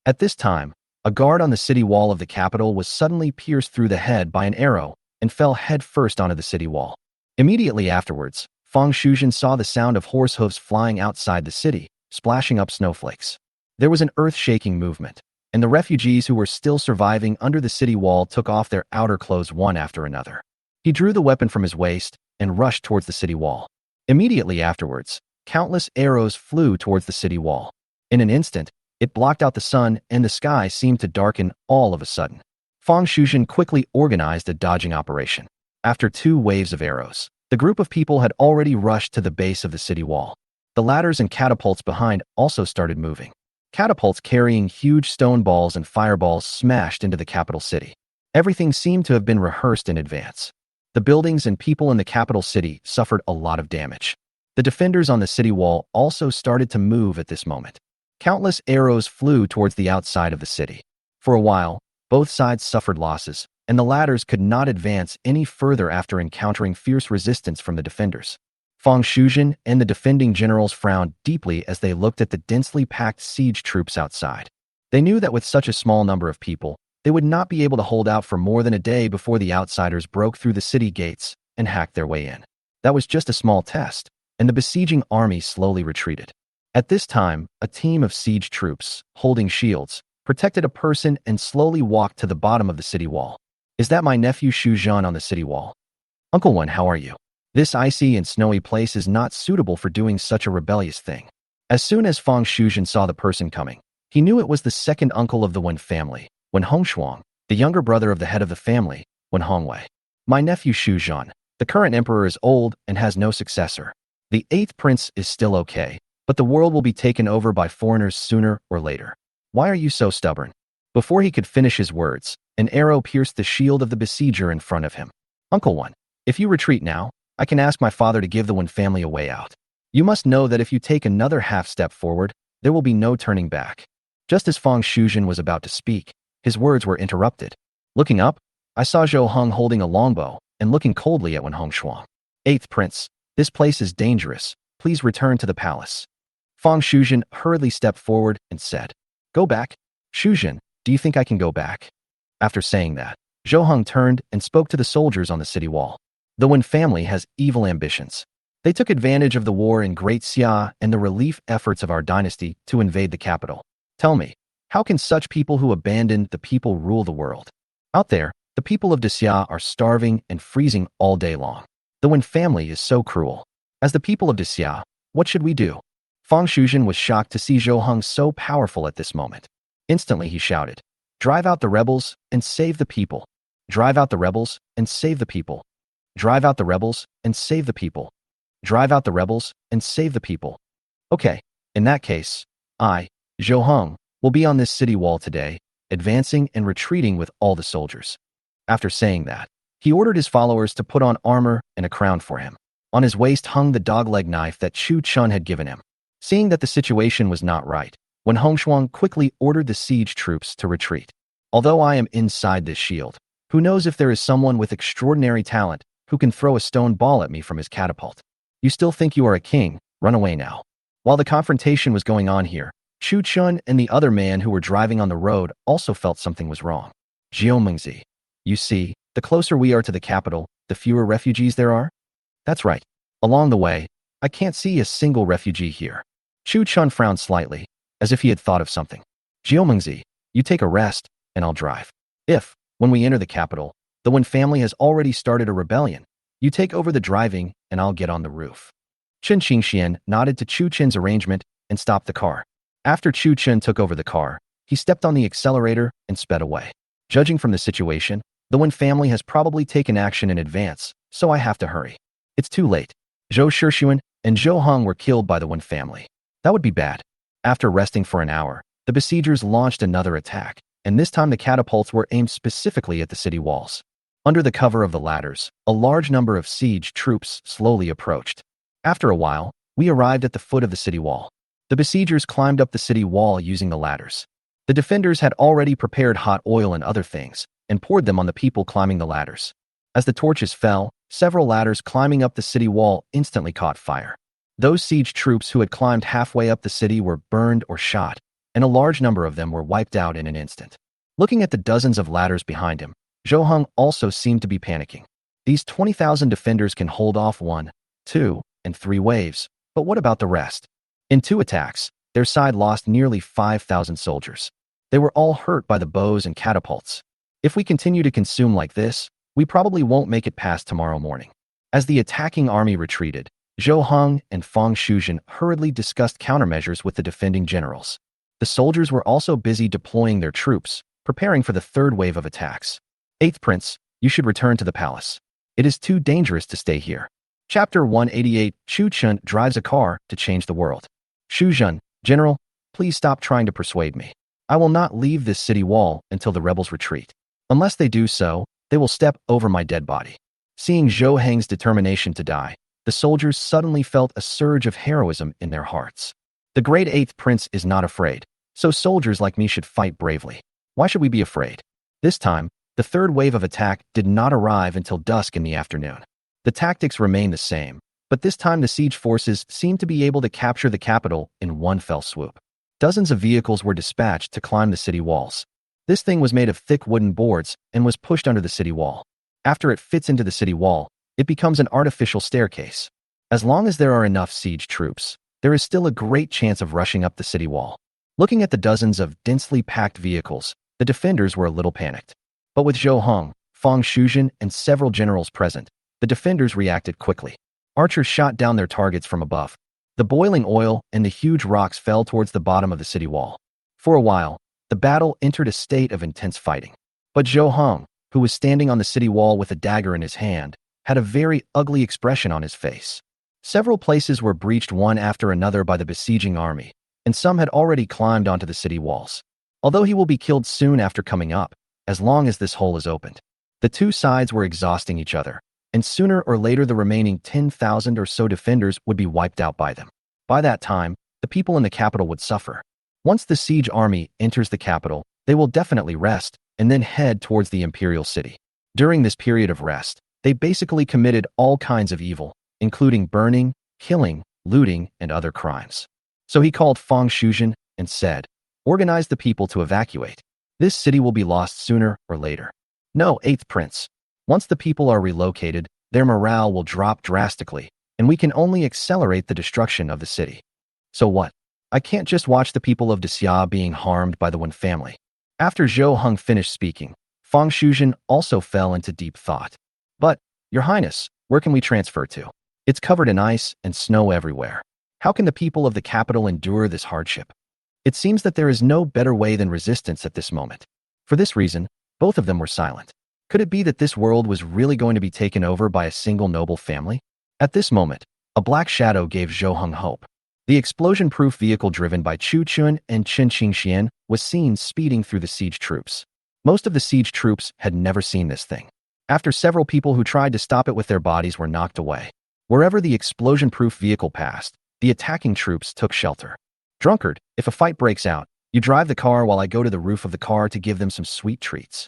At this time, a guard on the city wall of the capital was suddenly pierced through the head by an arrow and fell head first onto the city wall. Immediately afterwards, Fang Shuzhen saw the sound of horse hooves flying outside the city, splashing up snowflakes. There was an earth-shaking movement, and the refugees who were still surviving under the city wall took off their outer clothes one after another. He drew the weapon from his waist and rushed towards the city wall. Immediately afterwards, countless arrows flew towards the city wall. In an instant, it blocked out the sun and the sky seemed to darken all of a sudden. Fang Shuzhen quickly organized a dodging operation. After 2 waves of arrows, the group of people had already rushed to the base of the city wall. The ladders and catapults behind also started moving. Catapults carrying huge stone balls and fireballs smashed into the capital city. Everything seemed to have been rehearsed in advance. The buildings and people in the capital city suffered a lot of damage. The defenders on the city wall also started to move at this moment. Countless arrows flew towards the outside of the city. For a while, both sides suffered losses, and the ladders could not advance any further after encountering fierce resistance from the defenders. Fang Shuzhen and the defending generals frowned deeply as they looked at the densely packed siege troops outside. They knew that with such a small number of people, they would not be able to hold out for more than a day before the outsiders broke through the city gates and hacked their way in. That was just a small test, and the besieging army slowly retreated. At this time, a team of siege troops, holding shields, protected a person and slowly walked to the bottom of the city wall. Is that my nephew Xu Zhan on the city wall? Uncle Wen, how are you? This icy and snowy place is not suitable for doing such a rebellious thing. As soon as Fang Shuzhen saw the person coming, he knew it was the second uncle of the Wen family, Wen Hongshuang, the younger brother of the head of the family, Wen Hongwei. My nephew Xu Zhan, the current emperor, is old and has no successor. The 8th prince is still okay, but the world will be taken over by foreigners sooner or later. Why are you so stubborn? Before he could finish his words, an arrow pierced the shield of the besieger in front of him. Uncle One, if you retreat now, I can ask my father to give the Wen family a way out. You must know that if you take another half step forward, there will be no turning back. Just as Fang Shuzhen was about to speak, his words were interrupted. Looking up, I saw Zhou Heng holding a longbow and looking coldly at Wen Hongshuang. Eighth Prince, this place is dangerous. Please return to the palace. Fang Shuzhen hurriedly stepped forward and said, Go back. Shuzhen, do you think I can go back? After saying that, Zhou Heng turned and spoke to the soldiers on the city wall. The Wen family has evil ambitions. They took advantage of the war in Great Xia and the relief efforts of our dynasty to invade the capital. Tell me, how can such people who abandon the people rule the world? Out there, the people of Xia are starving and freezing all day long. The Wen family is so cruel. As the people of Xia, what should we do? Fang Shuzhen was shocked to see Zhou Heng so powerful at this moment. Instantly he shouted, Drive out the rebels and save the people. Drive out the rebels and save the people. Drive out the rebels and save the people. Drive out the rebels and save the people. Okay, in that case, I, Zhou Heng, will be on this city wall today, advancing and retreating with all the soldiers. After saying that, he ordered his followers to put on armor and a crown for him. On his waist hung the dog-leg knife that Chu Chun had given him. Seeing that the situation was not right, Wen Hongshuang quickly ordered the siege troops to retreat. Although I am inside this shield, who knows if there is someone with extraordinary talent who can throw a stone ball at me from his catapult? You still think you are a king? Run away now. While the confrontation was going on here, Chu Chun and the other man who were driving on the road also felt something was wrong. Jiomengzi, you see, the closer we are to the capital, the fewer refugees there are? That's right. Along the way, I can't see a single refugee here. Chu Chun frowned slightly, as if he had thought of something. Jiomengzi, you take a rest, and I'll drive. If, when we enter the capital, the Wen family has already started a rebellion, you take over the driving, and I'll get on the roof. Chen Qingxian nodded to Chu Chen's arrangement and stopped the car. After Chu Chen took over the car, he stepped on the accelerator and sped away. Judging from the situation, the Wen family has probably taken action in advance, so I have to hurry. It's too late. Zhou Shixuan and Zhou Heng were killed by the Wen family. That would be bad. After resting for an hour, the besiegers launched another attack, and this time the catapults were aimed specifically at the city walls. Under the cover of the ladders, a large number of siege troops slowly approached. After a while, we arrived at the foot of the city wall. The besiegers climbed up the city wall using the ladders. The defenders had already prepared hot oil and other things, and poured them on the people climbing the ladders. As the torches fell, several ladders climbing up the city wall instantly caught fire. Those siege troops who had climbed halfway up the city were burned or shot, and a large number of them were wiped out in an instant. Looking at the dozens of ladders behind him, Zhou Heng also seemed to be panicking. These 20,000 defenders can hold off 1, 2, and 3 waves, but what about the rest? In 2 attacks, their side lost nearly 5,000 soldiers. They were all hurt by the bows and catapults. If we continue to consume like this, we probably won't make it past tomorrow morning. As the attacking army retreated, Zhou Heng and Fang Shuzhen hurriedly discussed countermeasures with the defending generals. The soldiers were also busy deploying their troops, preparing for the 3rd wave of attacks. 8th Prince, you should return to the palace. It is too dangerous to stay here. Chapter 188, Chu Chun drives a car to change the world. Shuzhen, General, please stop trying to persuade me. I will not leave this city wall until the rebels retreat. Unless they do so, they will step over my dead body. Seeing Zhou Heng's determination to die, the soldiers suddenly felt a surge of heroism in their hearts. The great 8th Prince is not afraid, so soldiers like me should fight bravely. Why should we be afraid? This time, the 3rd wave of attack did not arrive until dusk in the afternoon. The tactics remained the same, but this time the siege forces seemed to be able to capture the capital in one fell swoop. Dozens of vehicles were dispatched to climb the city walls. This thing was made of thick wooden boards and was pushed under the city wall. After it fits into the city wall, it becomes an artificial staircase. As long as there are enough siege troops, there is still a great chance of rushing up the city wall. Looking at the dozens of densely packed vehicles, the defenders were a little panicked. But with Zhou Heng, Fang Shuzhen, and several generals present, the defenders reacted quickly. Archers shot down their targets from above. The boiling oil and the huge rocks fell towards the bottom of the city wall. For a while, the battle entered a state of intense fighting. But Zhou Heng, who was standing on the city wall with a dagger in his hand, had a very ugly expression on his face. Several places were breached one after another by the besieging army, and some had already climbed onto the city walls. although he will be killed soon after coming up, as long as this hole is opened. The two sides were exhausting each other, and sooner or later the remaining 10,000 or so defenders would be wiped out by them. By that time, the people in the capital would suffer. Once the siege army enters the capital, they will definitely rest and then head towards the imperial city. During this period of rest, they basically committed all kinds of evil, including burning, killing, looting, and other crimes. So he called Fang Shuzhen and said, "Organize the people to evacuate. This city will be lost sooner or later." No, 8th Prince. Once the people are relocated, their morale will drop drastically, and we can only accelerate the destruction of the city. So what? I can't just watch the people of Xia being harmed by the Wen family. After Zhou Heng finished speaking, Fang Shuzhen also fell into deep thought. But, Your Highness, where can we transfer to? It's covered in ice and snow everywhere. How can the people of the capital endure this hardship? It seems that there is no better way than resistance at this moment. For this reason, both of them were silent. Could it be that this world was really going to be taken over by a single noble family? At this moment, a black shadow gave Zhou Heng hope. The explosion-proof vehicle driven by Chu Chun and Chen Qingxian was seen speeding through the siege troops. Most of the siege troops had never seen this thing. After several people who tried to stop it with their bodies were knocked away. Wherever the explosion-proof vehicle passed, the attacking troops took shelter. Drunkard, if a fight breaks out, you drive the car while I go to the roof of the car to give them some sweet treats.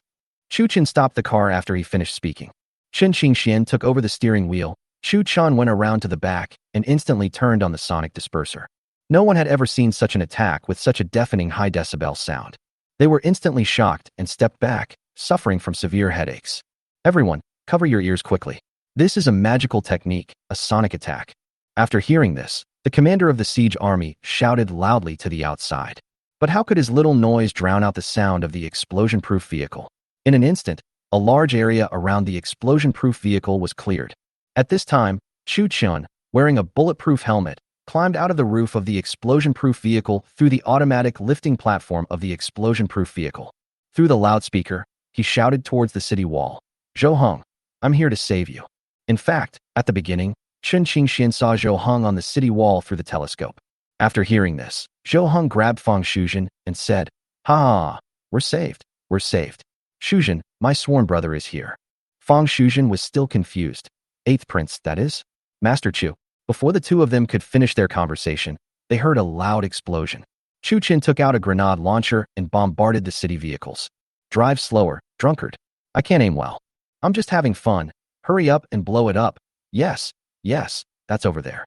Chu Chen stopped the car after he finished speaking. Chen Qingxian took over the steering wheel. Chu Chan went around to the back and instantly turned on the sonic disperser. No one had ever seen such an attack with such a deafening high decibel sound. They were instantly shocked and stepped back, suffering from severe headaches. Everyone, cover your ears quickly. This is a magical technique, a sonic attack. After hearing this, the commander of the siege army shouted loudly to the outside. But how could his little noise drown out the sound of the explosion-proof vehicle? In an instant, a large area around the explosion-proof vehicle was cleared. At this time, Chu Chun, wearing a bulletproof helmet, climbed out of the roof of the explosion-proof vehicle through the automatic lifting platform of the explosion-proof vehicle. Through the loudspeaker, he shouted towards the city wall, "Zhou Heng, I'm here to save you." In fact, at the beginning, Chen Qingxian saw Zhou Heng on the city wall through the telescope. After hearing this, Zhou Heng grabbed Fang Shuzhen and said, "Ha ha, we're saved, we're saved. Shuzhen, my sworn brother is here." Fang Shuzhen was still confused. 8th Prince, that is? Master Chu. Before the two of them could finish their conversation, they heard a loud explosion. Chu Chen took out a grenade launcher and bombarded the city vehicles. "Drive slower, drunkard. I can't aim well. I'm just having fun. Hurry up and blow it up. Yes, yes, that's over there."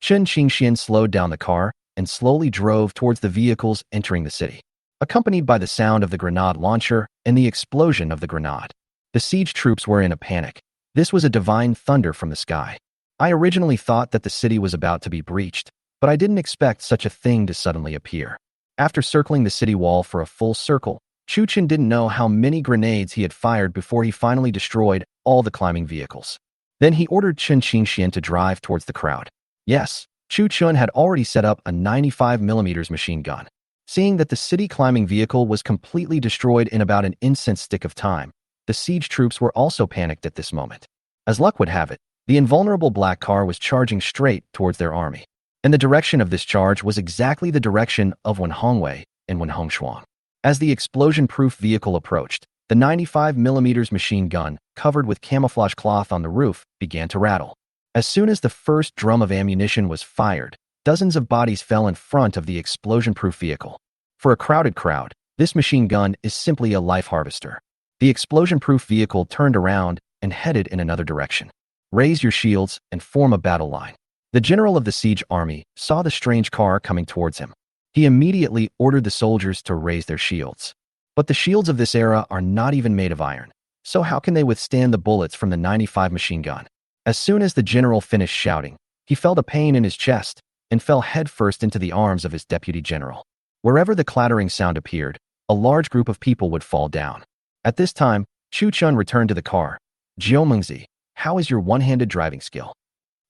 Chen Qingxian slowed down the car and slowly drove towards the vehicles entering the city, accompanied by the sound of the grenade launcher and the explosion of the grenade. The siege troops were in a panic. This was a divine thunder from the sky. I originally thought that the city was about to be breached, but I didn't expect such a thing to suddenly appear. After circling the city wall for a full circle, Chu Chen didn't know how many grenades he had fired before he finally destroyed all the climbing vehicles. Then he ordered Chen Qingxian to drive towards the crowd. Yes, Chu Chun had already set up a 95mm machine gun. Seeing that the city climbing vehicle was completely destroyed in about an incense stick of time, the siege troops were also panicked at this moment. As luck would have it, the invulnerable black car was charging straight towards their army. And the direction of this charge was exactly the direction of Wen Hongwei and Wen Hongshuang. As the explosion-proof vehicle approached, the 95mm machine gun, covered with camouflage cloth on the roof, began to rattle. As soon as the first drum of ammunition was fired, dozens of bodies fell in front of the explosion-proof vehicle. For a crowded crowd, this machine gun is simply a life harvester. The explosion-proof vehicle turned around and headed in another direction. Raise your shields and form a battle line. The general of the siege army saw the strange car coming towards him. He immediately ordered the soldiers to raise their shields. But the shields of this era are not even made of iron, so how can they withstand the bullets from the 95 machine gun? As soon as the general finished shouting, he felt a pain in his chest and fell headfirst into the arms of his deputy general. Wherever the clattering sound appeared, a large group of people would fall down. At this time, Chu Chun returned to the car. "Jiao Mengzi, how is your one-handed driving skill?"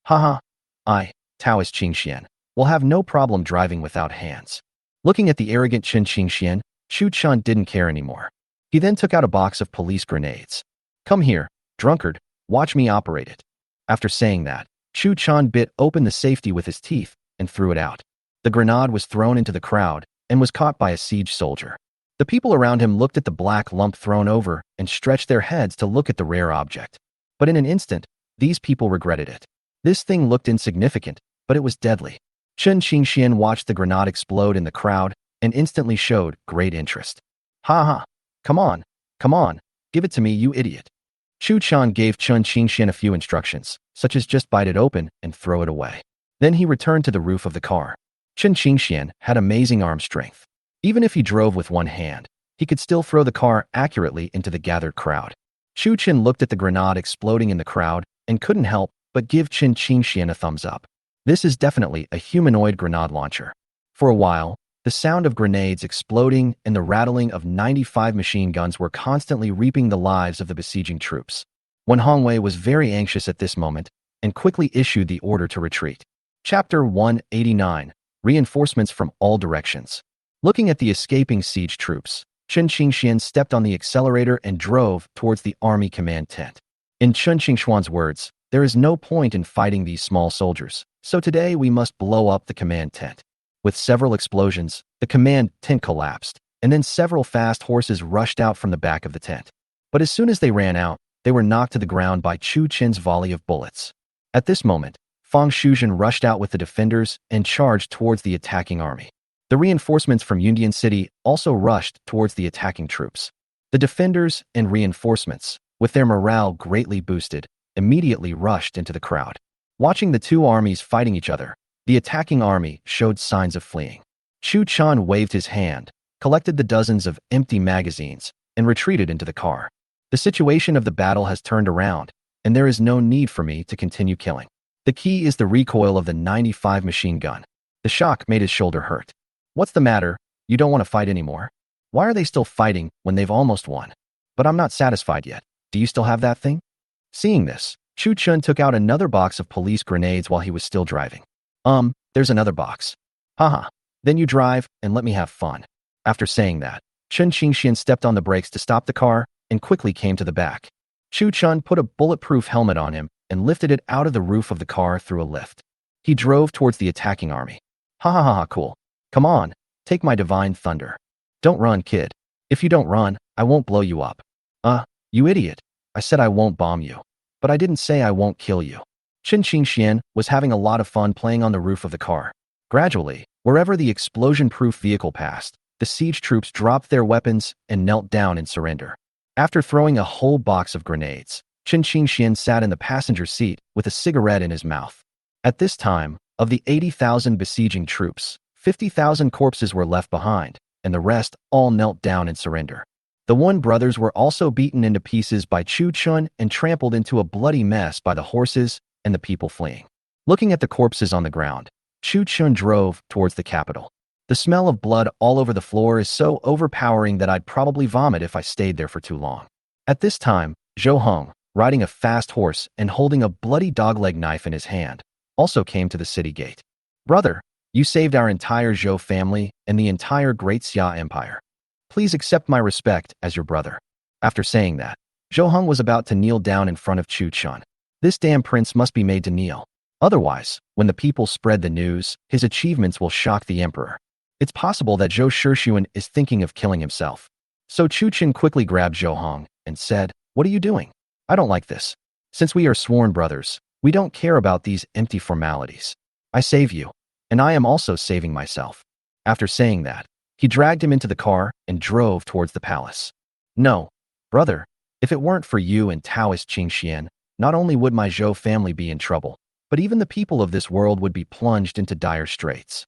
"Haha, I, Taoist Qingxian, will have no problem driving without hands." Looking at the arrogant Chen Qingxian, Chu Chun didn't care anymore. He then took out a box of police grenades. "Come here, drunkard, watch me operate it." After saying that, Chu Chun bit open the safety with his teeth and threw it out. The grenade was thrown into the crowd and was caught by a siege soldier. The people around him looked at the black lump thrown over and stretched their heads to look at the rare object. But in an instant, these people regretted it. This thing looked insignificant, but it was deadly. Chen Qingxian watched the grenade explode in the crowd and instantly showed great interest. Ha ha! Come on, give it to me, you idiot. Chu Chan gave Chen Qingxian a few instructions, such as just bite it open and throw it away. Then he returned to the roof of the car. Chen Qingxian had amazing arm strength. Even if he drove with one hand, he could still throw the car accurately into the gathered crowd. Chu Chen looked at the grenade exploding in the crowd and couldn't help but give Chen Qingxian a thumbs up. This is definitely a humanoid grenade launcher. For a while, the sound of grenades exploding and the rattling of 95 machine guns were constantly reaping the lives of the besieging troops. Wen Hongwei was very anxious at this moment and quickly issued the order to retreat. Chapter 189. Reinforcements from all directions. Looking at the escaping siege troops, Chen Qingxian stepped on the accelerator and drove towards the army command tent. In Chen Qingxuan's words, there is no point in fighting these small soldiers, so today we must blow up the command tent. With several explosions, the command tent collapsed, and then several fast horses rushed out from the back of the tent. But as soon as they ran out, they were knocked to the ground by Chu Chen's volley of bullets. At this moment, Fang Shuzhen rushed out with the defenders and charged towards the attacking army. The reinforcements from Yundian City also rushed towards the attacking troops. The defenders and reinforcements, with their morale greatly boosted, immediately rushed into the crowd. Watching the two armies fighting each other, the attacking army showed signs of fleeing. Chu Chan waved his hand, collected the dozens of empty magazines, and retreated into the car. The situation of the battle has turned around, and there is no need for me to continue killing. The key is the recoil of the 95 machine gun. The shock made his shoulder hurt. What's the matter? You don't want to fight anymore? Why are they still fighting when they've almost won? But I'm not satisfied yet. Do you still have that thing? Seeing this, Chu Chun took out another box of police grenades while he was still driving. There's another box. Haha. Then you drive and let me have fun. After saying that, Chen Qingxian stepped on the brakes to stop the car and quickly came to the back. Chu Chun put a bulletproof helmet on him and lifted it out of the roof of the car through a lift. He drove towards the attacking army. Ha ha ha ha, cool. Come on, take my divine thunder. Don't run, kid. If you don't run, I won't blow you up. You idiot. I said I won't bomb you. But I didn't say I won't kill you. Chen Qingxian was having a lot of fun playing on the roof of the car. Gradually, wherever the explosion-proof vehicle passed, the siege troops dropped their weapons and knelt down in surrender. After throwing a whole box of grenades, Chen Qingxian sat in the passenger seat with a cigarette in his mouth. At this time, of the 80,000 besieging troops, 50,000 corpses were left behind, and the rest all knelt down in surrender. The Wen brothers were also beaten into pieces by Chu Chun and trampled into a bloody mess by the horses and the people fleeing. Looking at the corpses on the ground, Chu Chun drove towards the capital. The smell of blood all over the floor is so overpowering that I'd probably vomit if I stayed there for too long. At this time, Zhou Hong, riding a fast horse and holding a bloody dogleg knife in his hand, also came to the city gate. Brother, you saved our entire Zhou family and the entire Great Xia Empire. Please accept my respect as your brother. After saying that, Zhou Hong was about to kneel down in front of Chu Chun. This damn prince must be made to kneel. Otherwise, when the people spread the news, his achievements will shock the emperor. It's possible that Zhou Shixuan is thinking of killing himself. So Chu Chun quickly grabbed Zhou Hong and said, "What are you doing? I don't like this. Since we are sworn brothers, we don't care about these empty formalities. I save you, and I am also saving myself." After saying that, he dragged him into the car and drove towards the palace. No, brother, if it weren't for you and Taoist Qingxian, not only would my Zhou family be in trouble, but even the people of this world would be plunged into dire straits.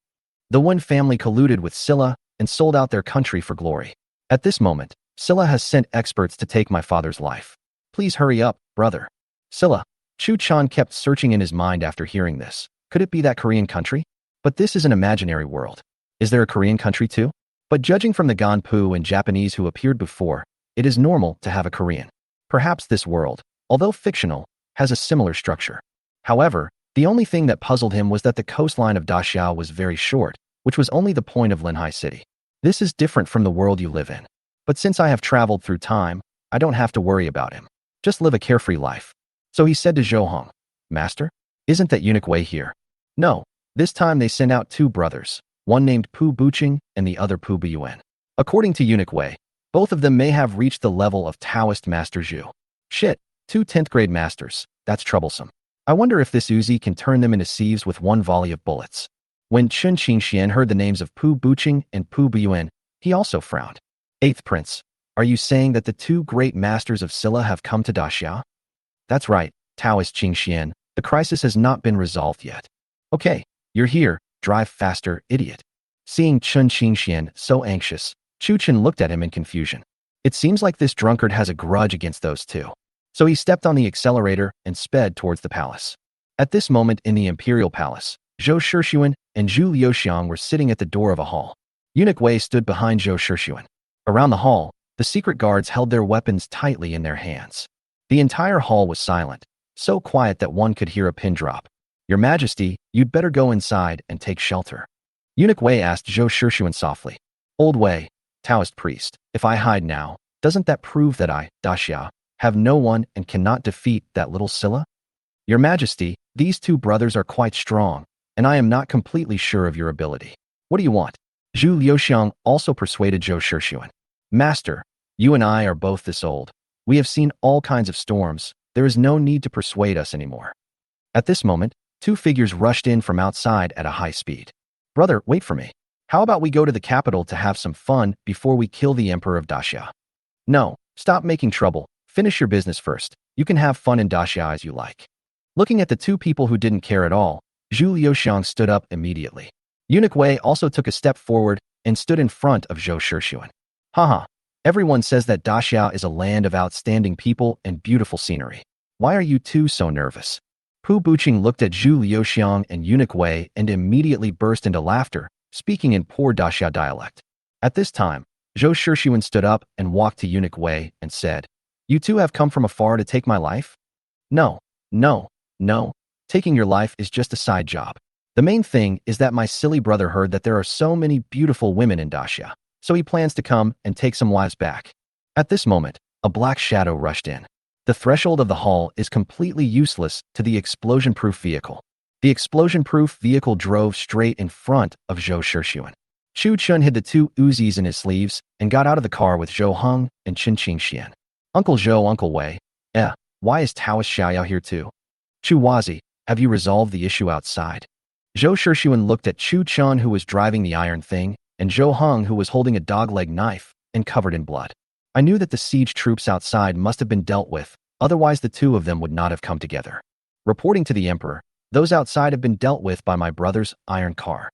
The Wen family colluded with Silla and sold out their country for glory. At this moment, Silla has sent experts to take my father's life. Please hurry up, brother. Silla. Chu Chan kept searching in his mind after hearing this. Could it be that Korean country? But this is an imaginary world. Is there a Korean country too? But judging from the Ganpu and Japanese who appeared before, it is normal to have a Korean. Perhaps this world, although fictional, has a similar structure. However, the only thing that puzzled him was that the coastline of Daxiao was very short, which was only the point of Linhai City. This is different from the world you live in. But since I have traveled through time, I don't have to worry about him. Just live a carefree life. So he said to Zhou Hong, "Master, isn't that eunuch Wei here?" No, this time they sent out two brothers, one named Pu Buqing and the other Pu Buyuan. According to Eunuch Wei, both of them may have reached the level of Taoist Master Zhu. Shit, 2 10th grade masters, that's troublesome. I wonder if this Uzi can turn them into sieves with one volley of bullets. When Chun Qingxian heard the names of Pu Buqing and Pu Buyuan, he also frowned. 8th Prince, are you saying that the 2 great masters of Silla have come to Daxia? That's right, Taoist Qingxian, the crisis has not been resolved yet. Okay, you're here, drive faster, idiot. Seeing Chun Qingxian so anxious, Chu Chen looked at him in confusion. It seems like this drunkard has a grudge against those 2. So he stepped on the accelerator and sped towards the palace. At this moment in the Imperial Palace, Zhou Shixuan and Zhu Liuxiang were sitting at the door of a hall. Eunuch Wei stood behind Zhou Shixuan. Around the hall, the secret guards held their weapons tightly in their hands. The entire hall was silent, so quiet that one could hear a pin drop. Your Majesty, you'd better go inside and take shelter. Eunuch Wei asked Zhou Shixuan softly. Old Wei, Taoist priest, if I hide now, doesn't that prove that I, Daxia, have no one and cannot defeat that little Silla? Your Majesty, these 2 brothers are quite strong, and I am not completely sure of your ability. What do you want? Zhu Liuxiang also persuaded Zhou Shixuan. Master, you and I are both this old. We have seen all kinds of storms. There is no need to persuade us anymore. At this moment, 2 figures rushed in from outside at a high speed. Brother, wait for me. How about we go to the capital to have some fun before we kill the Emperor of Daxia? No, stop making trouble. Finish your business first. You can have fun in Daxia as you like. Looking at the 2 people who didn't care at all, Zhu Liuxiang stood up immediately. Eunuch Wei also took a step forward and stood in front of Zhou Shixuan. Haha, everyone says that Daxia is a land of outstanding people and beautiful scenery. Why are you 2 so nervous? Pu Buqing looked at Zhu Liuxiang and Eunuch Wei and immediately burst into laughter, speaking in poor Daxia dialect. At this time, Zhou Shixuan stood up and walked to Eunuch Wei and said, You 2 have come from afar to take my life? No, no, no. Taking your life is just a side job. The main thing is that my silly brother heard that there are so many beautiful women in Daxia, so he plans to come and take some wives back. At this moment, a black shadow rushed in. The threshold of the hall is completely useless to the explosion-proof vehicle. The explosion-proof vehicle drove straight in front of Zhou Shixuan. Chu Chun hid the 2 Uzis in his sleeves and got out of the car with Zhou Heng and Chun Qingxian. Uncle Zhou, Uncle Wei. Why is Taoist Xiaoyao here too? Chu Wazi, have you resolved the issue outside? Zhou Shixuan looked at Chu Chun, who was driving the iron thing, and Zhou Heng, who was holding a dog-leg knife and covered in blood. I knew that the siege troops outside must have been dealt with, otherwise the 2 of them would not have come together. Reporting to the Emperor, those outside have been dealt with by my brother's iron car.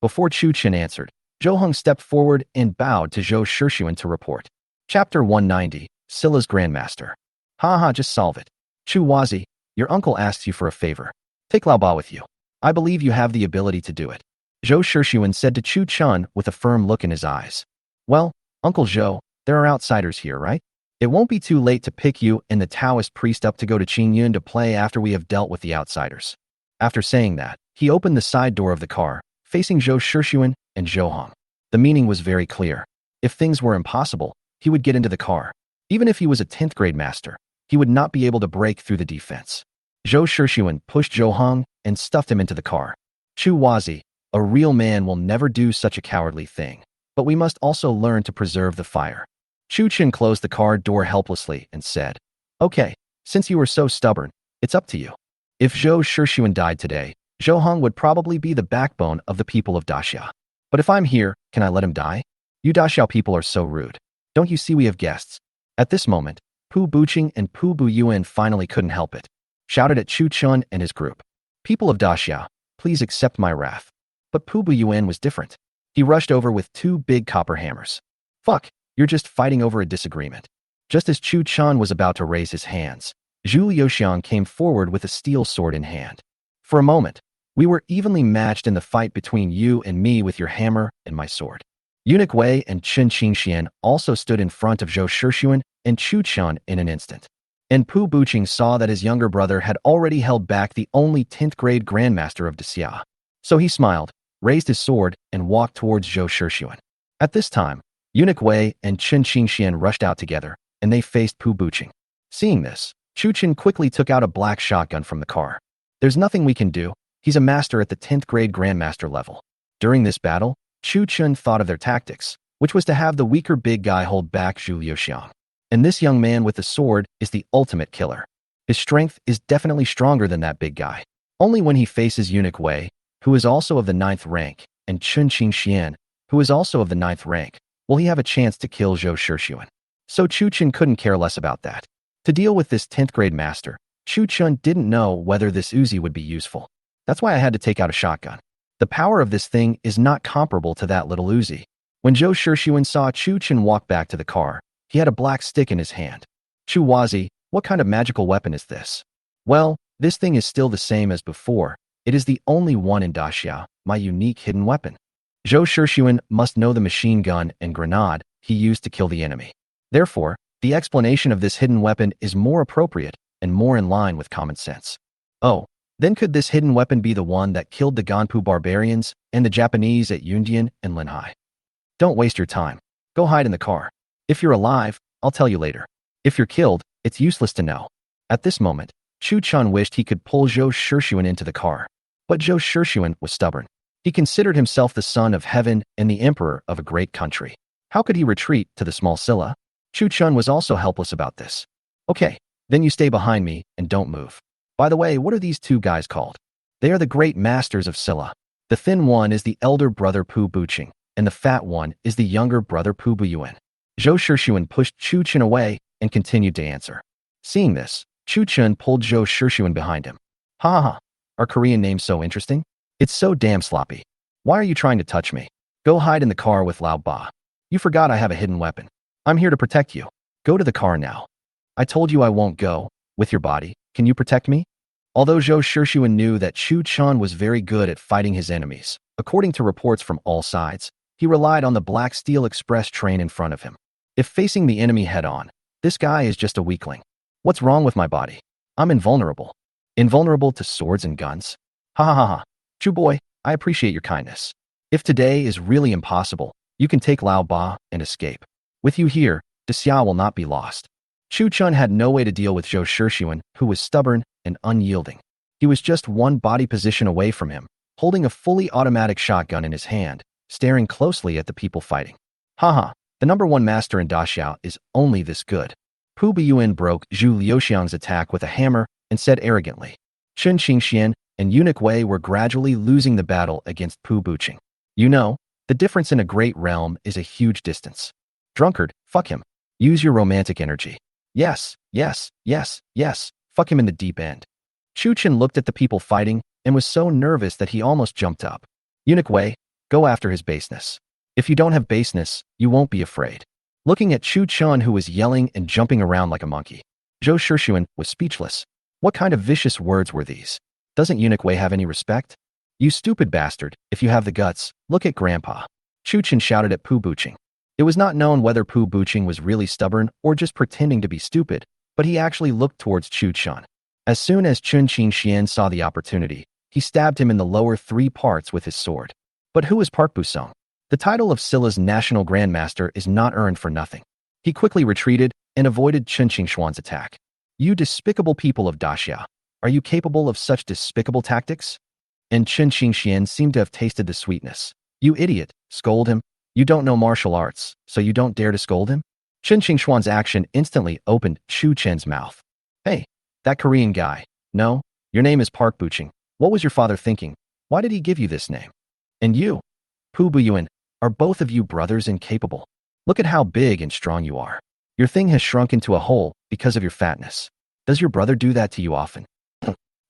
Before Chu Chen answered, Zhou Heng stepped forward and bowed to Zhou Shixuan to report. Chapter 190, Silla's Grandmaster. Haha, just solve it. Chu Wazi, your uncle asks you for a favor. Take Lao Ba with you. I believe you have the ability to do it. Zhou Shixuan said to Chu Chun with a firm look in his eyes. Well, Uncle Zhou, there are outsiders here, right? It won't be too late to pick you and the Taoist priest up to go to Qingyun to play after we have dealt with the outsiders. After saying that, he opened the side door of the car, facing Zhou Shixuan and Zhou Heng. The meaning was very clear. If things were impossible, he would get into the car. Even if he was a 10th grade master, he would not be able to break through the defense. Zhou Shixuan pushed Zhou Heng and stuffed him into the car. Chu Wazi, a real man will never do such a cowardly thing, but we must also learn to preserve the fire. Chu Chen closed the car door helplessly and said, Okay, since you were so stubborn, it's up to you. If Zhou Shixuan died today, Zhou Heng would probably be the backbone of the people of Daxia. But if I'm here, can I let him die? You Daxiao people are so rude. Don't you see we have guests? At this moment, Pu Buqing and Pu Buyuan finally couldn't help it, shouted at Chu Chun and his group. People of Daxia, please accept my wrath. But Pu Buyuan was different. He rushed over with 2 big copper hammers. Fuck, you're just fighting over a disagreement. Just as Chu Chun was about to raise his hands, Zhu Liuxiang came forward with a steel sword in hand. For a moment, we were evenly matched in the fight between you and me with your hammer and my sword. Eunuch Wei and Chun Qingxian also stood in front of Zhou Shixuan and Chu Chun in an instant. And Pu Buqing saw that his younger brother had already held back the only 10th grade grandmaster of Daxia. So he smiled, raised his sword, and walked towards Zhou Shixuan. At this time, Eunuch Wei and Chun Qingxian rushed out together, and they faced Pu Buqing. Seeing this, Chu Chen quickly took out a black shotgun from the car. There's nothing we can do. He's a master at the 10th grade grandmaster level. During this battle, Chu Chen thought of their tactics, which was to have the weaker big guy hold back Zhu Liuxiang. And this young man with the sword is the ultimate killer. His strength is definitely stronger than that big guy. Only when he faces Eunuch Wei, who is also of the 9th rank, and Chun Qingxian, who is also of the 9th rank, will he have a chance to kill Zhou Shixuan. So Chu Chun couldn't care less about that. To deal with this 10th grade master, Chu Chun didn't know whether this Uzi would be useful. That's why I had to take out a shotgun. The power of this thing is not comparable to that little Uzi. When Zhou Shixuan saw Chu Chun walk back to the car, he had a black stick in his hand. Chu Wazi, what kind of magical weapon is this? Well, this thing is still the same as before. It is the only one in Daxia, my unique hidden weapon. Zhou Shixuan must know the machine gun and grenade he used to kill the enemy. Therefore, the explanation of this hidden weapon is more appropriate and more in line with common sense. Oh, then could this hidden weapon be the one that killed the Ganpu barbarians and the Japanese at Yundian and Linhai? Don't waste your time. Go hide in the car. If you're alive, I'll tell you later. If you're killed, it's useless to know. At this moment, Chu Chun wished he could pull Zhou Shixuan into the car. But Zhou Shixuan was stubborn. He considered himself the son of heaven and the emperor of a great country. How could he retreat to the small Silla? Chu Chun was also helpless about this. Okay, then you stay behind me and don't move. By the way, what are these two guys called? They are the great masters of Silla. The thin one is the elder brother Pu Buqing, and the fat one is the younger brother Pu Buyuan. Zhou Shixuan pushed Chu Chun away and continued to answer. Seeing this, Chu Chun pulled Zhou Shixuan behind him. Ha ha, are Korean names so interesting? It's so damn sloppy. Why are you trying to touch me? Go hide in the car with Lao Ba. You forgot I have a hidden weapon. I'm here to protect you. Go to the car now. I told you I won't go. With your body, can you protect me? Although Zhou Shixuan knew that Chu Chun was very good at fighting his enemies, according to reports from all sides, he relied on the Black Steel Express train in front of him. If facing the enemy head-on, this guy is just a weakling. What's wrong with my body? I'm invulnerable. Invulnerable to swords and guns? Ha ha ha ha. Chu boy, I appreciate your kindness. If today is really impossible, you can take Lao Ba and escape. With you here, Daxia will not be lost. Chu Chun had no way to deal with Zhou Shixuan, who was stubborn and unyielding. He was just one body position away from him, holding a fully automatic shotgun in his hand, staring closely at the people fighting. Haha, the number one master in Daxia is only this good. Pu Buyuan broke Zhu Liuxiang's attack with a hammer and said arrogantly. Chun Qingxian and Eunuch Wei were gradually losing the battle against Pu Buqing. You know, the difference in a great realm is a huge distance. Drunkard, fuck him. Use your romantic energy. Yes, yes, yes, yes, fuck him in the deep end. Chu Chun looked at the people fighting and was so nervous that he almost jumped up. Eunuch Wei, go after his baseness. If you don't have baseness, you won't be afraid. Looking at Chu Chun, who was yelling and jumping around like a monkey, Zhou Shixuan was speechless. What kind of vicious words were these? Doesn't Eunuch Wei have any respect? You stupid bastard, if you have the guts, look at Grandpa. Chu Chun shouted at Pu Buqing. It was not known whether Pu Buqing was really stubborn or just pretending to be stupid, but he actually looked towards Chu Chun. As soon as Chun Qingxian saw the opportunity, he stabbed him in the lower 3 parts with his sword. But who is Park Busong? The title of Silla's national grandmaster is not earned for nothing. He quickly retreated and avoided Chun Qingxuan's attack. You despicable people of Daxia, are you capable of such despicable tactics? And Chun Qingxian seemed to have tasted the sweetness. You idiot, scold him. You don't know martial arts, so you don't dare to scold him? Chun Qingxuan's action instantly opened Chu Chen's mouth. Hey, that Korean guy. No, your name is Park Buqing. What was your father thinking? Why did he give you this name? And you, Pu Buyuan, are both of you brothers and capable? Look at how big and strong you are. Your thing has shrunk into a hole because of your fatness. Does your brother do that to you often?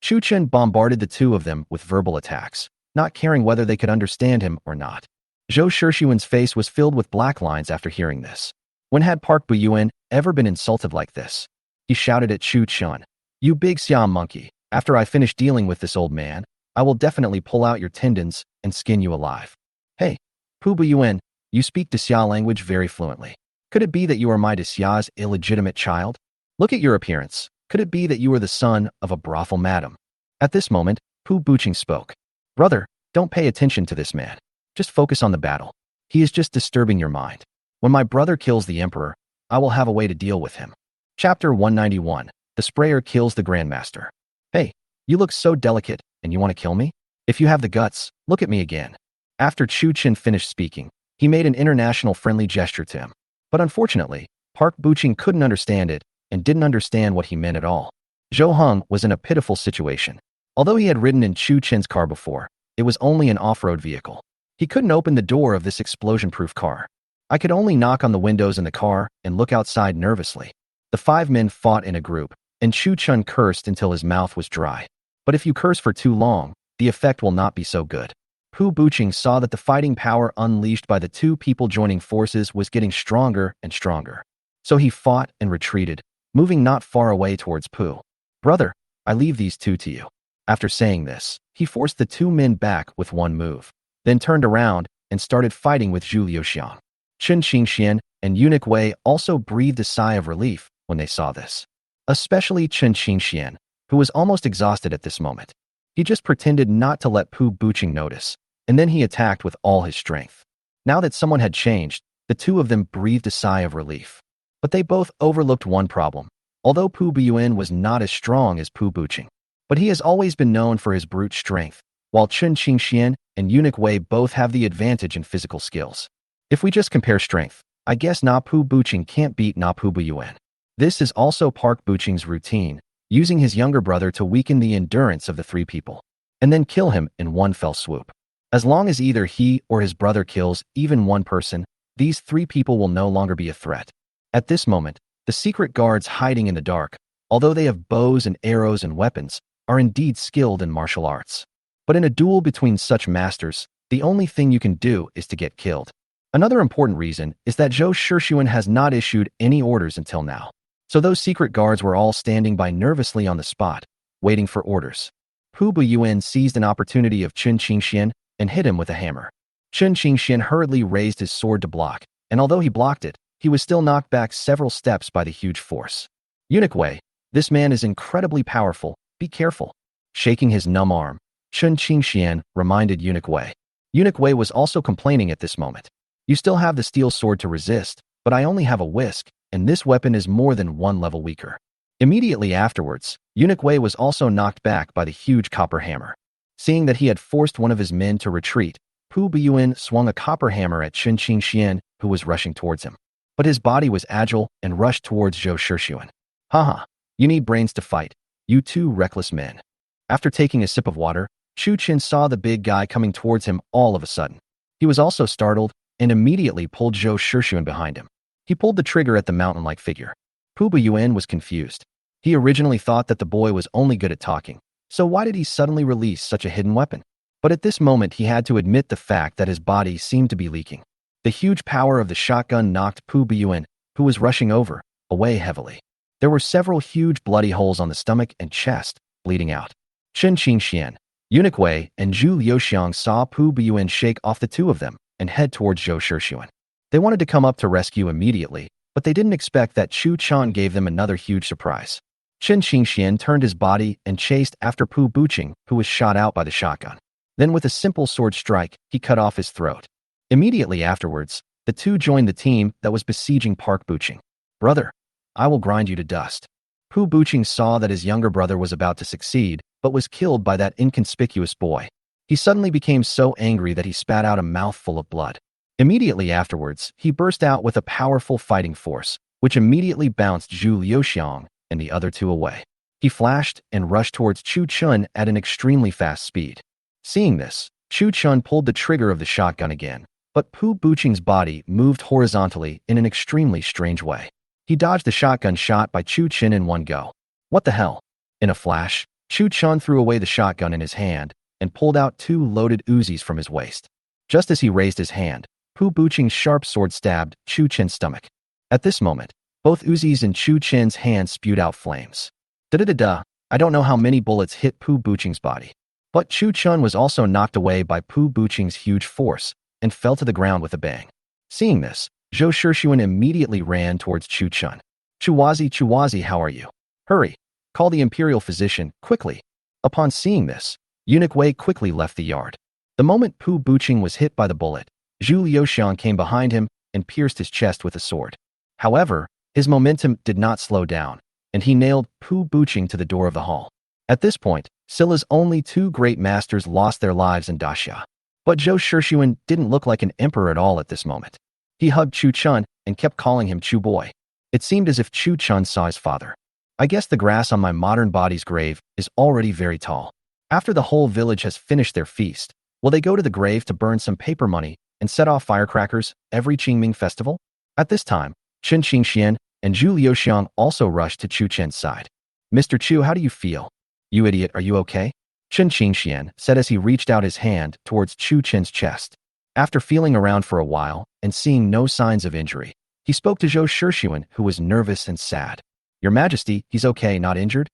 Chu Chen bombarded the two of them with verbal attacks, not caring whether they could understand him or not. Zhou Shixuan's face was filled with black lines after hearing this. When had Park Buyuan ever been insulted like this? He shouted at Chu Chun. You big Siam monkey, after I finish dealing with this old man, I will definitely pull out your tendons and skin you alive. Hey, Pu Buyuan, you speak Daxia language very fluently. Could it be that you are my Daxia's illegitimate child? Look at your appearance. Could it be that you are the son of a brothel madam? At this moment, Pu Buqing spoke. Brother, don't pay attention to this man. Just focus on the battle. He is just disturbing your mind. When my brother kills the emperor, I will have a way to deal with him. Chapter 191. The sprayer kills the grandmaster. Hey, you look so delicate, and you want to kill me? If you have the guts, look at me again. After Chu Chen finished speaking, He made an international friendly gesture to him. But unfortunately, Park Buching couldn't understand it and didn't understand what he meant at all. Zhou Heng was in a pitiful situation. Although he had ridden in Chu Chen's car before, it was only an off-road vehicle. He couldn't open the door of this explosion-proof car. I could only knock on the windows in the car and look outside nervously. The 5 men fought in a group, and Chu Chen cursed until his mouth was dry. But if you curse for too long, the effect will not be so good. Pu Buching saw that the fighting power unleashed by the 2 people joining forces was getting stronger and stronger. So he fought and retreated, moving not far away towards Pu. "Brother, I leave these 2 to you." After saying this, he forced the 2 men back with one move, then turned around and started fighting with Zhu Liuxiang. Chen Qingxian and Eunuch Wei also breathed a sigh of relief when they saw this. Especially Chen Qingxian, who was almost exhausted at this moment. He just pretended not to let Pu Buching notice, and then he attacked with all his strength. Now that someone had changed, the 2 of them breathed a sigh of relief. But they both overlooked one problem. Although Pu Buyuan was not as strong as Pu Buching, but he has always been known for his brute strength, while Chen Qingxian and Eunuch Wei both have the advantage in physical skills. If we just compare strength, I guess Na Pu Buching can't beat Na Pu Buyuan. This is also Park Buching's routine, using his younger brother to weaken the endurance of the 3 people, and then kill him in one fell swoop. As long as either he or his brother kills even one person, these 3 people will no longer be a threat. At this moment, the secret guards hiding in the dark, although they have bows and arrows and weapons, are indeed skilled in martial arts. But in a duel between such masters, the only thing you can do is to get killed. Another important reason is that Zhou Shixuan has not issued any orders until now. So those secret guards were all standing by nervously on the spot, waiting for orders. Pu Buyuan seized an opportunity of Chen Qingxian and hit him with a hammer. Chen Qingxian hurriedly raised his sword to block, and although he blocked it, he was still knocked back several steps by the huge force. "Eunuch Wei, this man is incredibly powerful, be careful." Shaking his numb arm, Chen Qingxian reminded Eunuch Wei. Eunuch Wei was also complaining at this moment. "You still have the steel sword to resist, but I only have a whisk, and this weapon is more than 1 level weaker." Immediately afterwards, Eunuch Wei was also knocked back by the huge copper hammer. Seeing that he had forced one of his men to retreat, Pu Buyuan swung a copper hammer at Chen Qingxian, who was rushing towards him. But his body was agile and rushed towards Zhou Shixuan. "Haha, you need brains to fight, you 2 reckless men." After taking a sip of water, Chu Chen saw the big guy coming towards him all of a sudden. He was also startled and immediately pulled Zhou Shixuan behind him. He pulled the trigger at the mountain-like figure. Pu Buyuan was confused. He originally thought that the boy was only good at talking, so why did he suddenly release such a hidden weapon? But at this moment he had to admit the fact that his body seemed to be leaking. The huge power of the shotgun knocked Pu Buyuan, who was rushing over, away heavily. There were several huge bloody holes on the stomach and chest, bleeding out. Chen Qingxian, Eunuch Wei, and Zhu Liuxiang saw Pu Buyuan shake off the 2 of them and head towards Zhou Shixuan. They wanted to come up to rescue immediately, but they didn't expect that Chu Chan gave them another huge surprise. Chen Qingxian turned his body and chased after Pu Buching, who was shot out by the shotgun. Then with a simple sword strike, he cut off his throat. Immediately afterwards, the 2 joined the team that was besieging Park Buching. "Brother, I will grind you to dust." Pu Buching saw that his younger brother was about to succeed, but was killed by that inconspicuous boy. He suddenly became so angry that he spat out a mouthful of blood. Immediately afterwards, he burst out with a powerful fighting force, which immediately bounced Zhu Liuxiang and the other 2 away. He flashed and rushed towards Chu Chun at an extremely fast speed. Seeing this, Chu Chun pulled the trigger of the shotgun again, but Pu Buching's body moved horizontally in an extremely strange way. He dodged the shotgun shot by Chu Chun in one go. What the hell? In a flash, Chu Chun threw away the shotgun in his hand and pulled out 2 loaded Uzis from his waist. Just as he raised his hand, Pu Buching's sharp sword stabbed Chu Chen's stomach. At this moment, both Uzis in Chu Chen's hand spewed out flames. Da-da-da-da, I don't know how many bullets hit Pu Buching's body. But Chu Chun was also knocked away by Pu Buching's huge force and fell to the ground with a bang. Seeing this, Zhou Shixuan immediately ran towards Chu Chun. Chuwazi, how are you? Hurry, call the imperial physician, quickly." Upon seeing this, Eunuch Wei quickly left the yard. The moment Pu Buching was hit by the bullet, Zhu Liuxiang came behind him and pierced his chest with a sword. However, his momentum did not slow down, and he nailed Pu Buching to the door of the hall. At this point, Scylla's only 2 great masters lost their lives in Daxia. But Zhou Shixuan didn't look like an emperor at all at this moment. He hugged Chu Chun and kept calling him Chu Boy. It seemed as if Chu Chun saw his father. I guess the grass on my modern body's grave is already very tall. After the whole village has finished their feast, will they go to the grave to burn some paper money and set off firecrackers every Qingming festival? At this time, Chen Qingxian and Zhu Liuxiang also rushed to Chu Chen's side. Mr. Chu, how do you feel? You idiot, are you okay? Chen Qingxian said as he reached out his hand towards Chu Chen's chest. After feeling around for a while and seeing no signs of injury, he spoke to Zhou Shixuan, who was nervous and sad. Your Majesty, he's okay, not injured?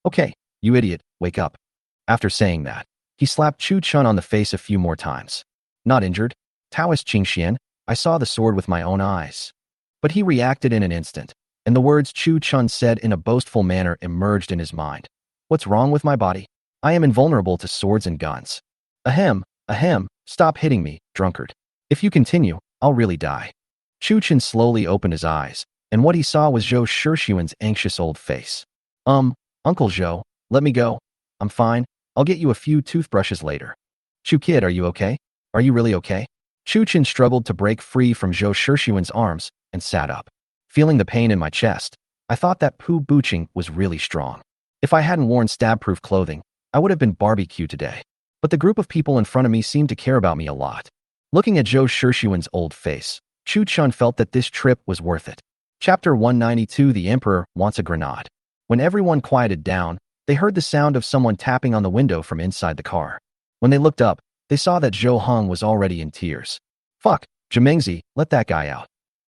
Okay, you idiot, wake up. After saying that, he slapped Chu Chun on the face a few more times. Not injured? Taoist Qingxian, I saw the sword with my own eyes. But he reacted in an instant, and the words Chu Chun said in a boastful manner emerged in his mind. What's wrong with my body? I am invulnerable to swords and guns. Ahem, stop hitting me, drunkard. If you continue, I'll really die. Chu Chun slowly opened his eyes, and what he saw was Zhou Shixuan's anxious old face. Uncle Zhou, let me go. I'm fine. I'll get you a few toothbrushes later. Chu kid, are you okay? Are you really okay? Chu Chun struggled to break free from Zhou Shixuan's arms and sat up. Feeling the pain in my chest, I thought that Pu Buqing was really strong. If I hadn't worn stab-proof clothing, I would have been barbecue today. But the group of people in front of me seemed to care about me a lot. Looking at Zhou Shixuan's old face, Chu Chun felt that this trip was worth it. Chapter 192, The Emperor Wants a Grenade. When everyone quieted down, they heard the sound of someone tapping on the window from inside the car. When they looked up, they saw that Zhou Heng was already in tears. Fuck, Jimengzi, let that guy out.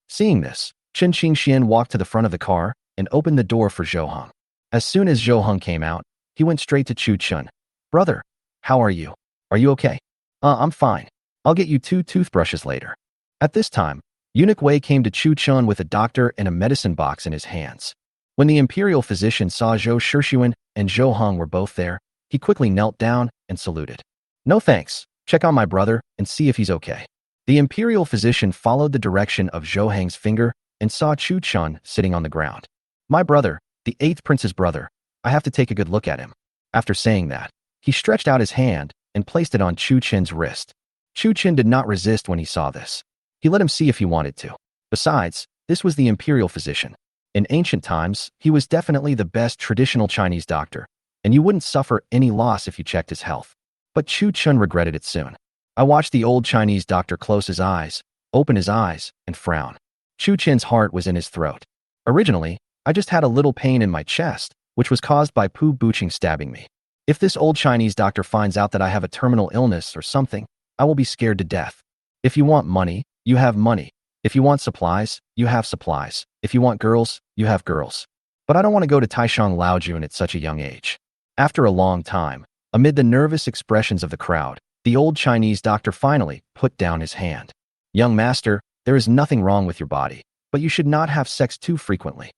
Seeing this, Chen Qingxian walked to the front of the car and opened the door for Zhou Heng. As soon as Zhou Heng came out, he went straight to Chu Chun. Brother, how are you? Are you okay? I'm fine. I'll get you 2 toothbrushes later. At this time, Eunuch Wei came to Chu Chun with a doctor and a medicine box in his hands. When the imperial physician saw Zhou Shixuan and Zhou Heng were both there, he quickly knelt down and saluted. No thanks. Check on my brother and see if he's okay. The imperial physician followed the direction of Zhou Heng's finger and saw Chu Chun sitting on the ground. My brother, the 8th prince's brother, I have to take a good look at him. After saying that, he stretched out his hand and placed it on Chu Chen's wrist. Chu Chen did not resist when he saw this. He let him see if he wanted to. Besides, this was the imperial physician. In ancient times, he was definitely the best traditional Chinese doctor, and you wouldn't suffer any loss if you checked his health. But Chu Chun regretted it soon. I watched the old Chinese doctor close his eyes, open his eyes, and frown. Chu Chen's heart was in his throat. Originally, I just had a little pain in my chest, which was caused by Pu Buqing stabbing me. If this old Chinese doctor finds out that I have a terminal illness or something, I will be scared to death. If you want money, you have money. If you want supplies, you have supplies. If you want girls, you have girls. But I don't want to go to Taishang Laojun at such a young age. After a long time, amid the nervous expressions of the crowd, the old Chinese doctor finally put down his hand. Young master, there is nothing wrong with your body, but you should not have sex too frequently.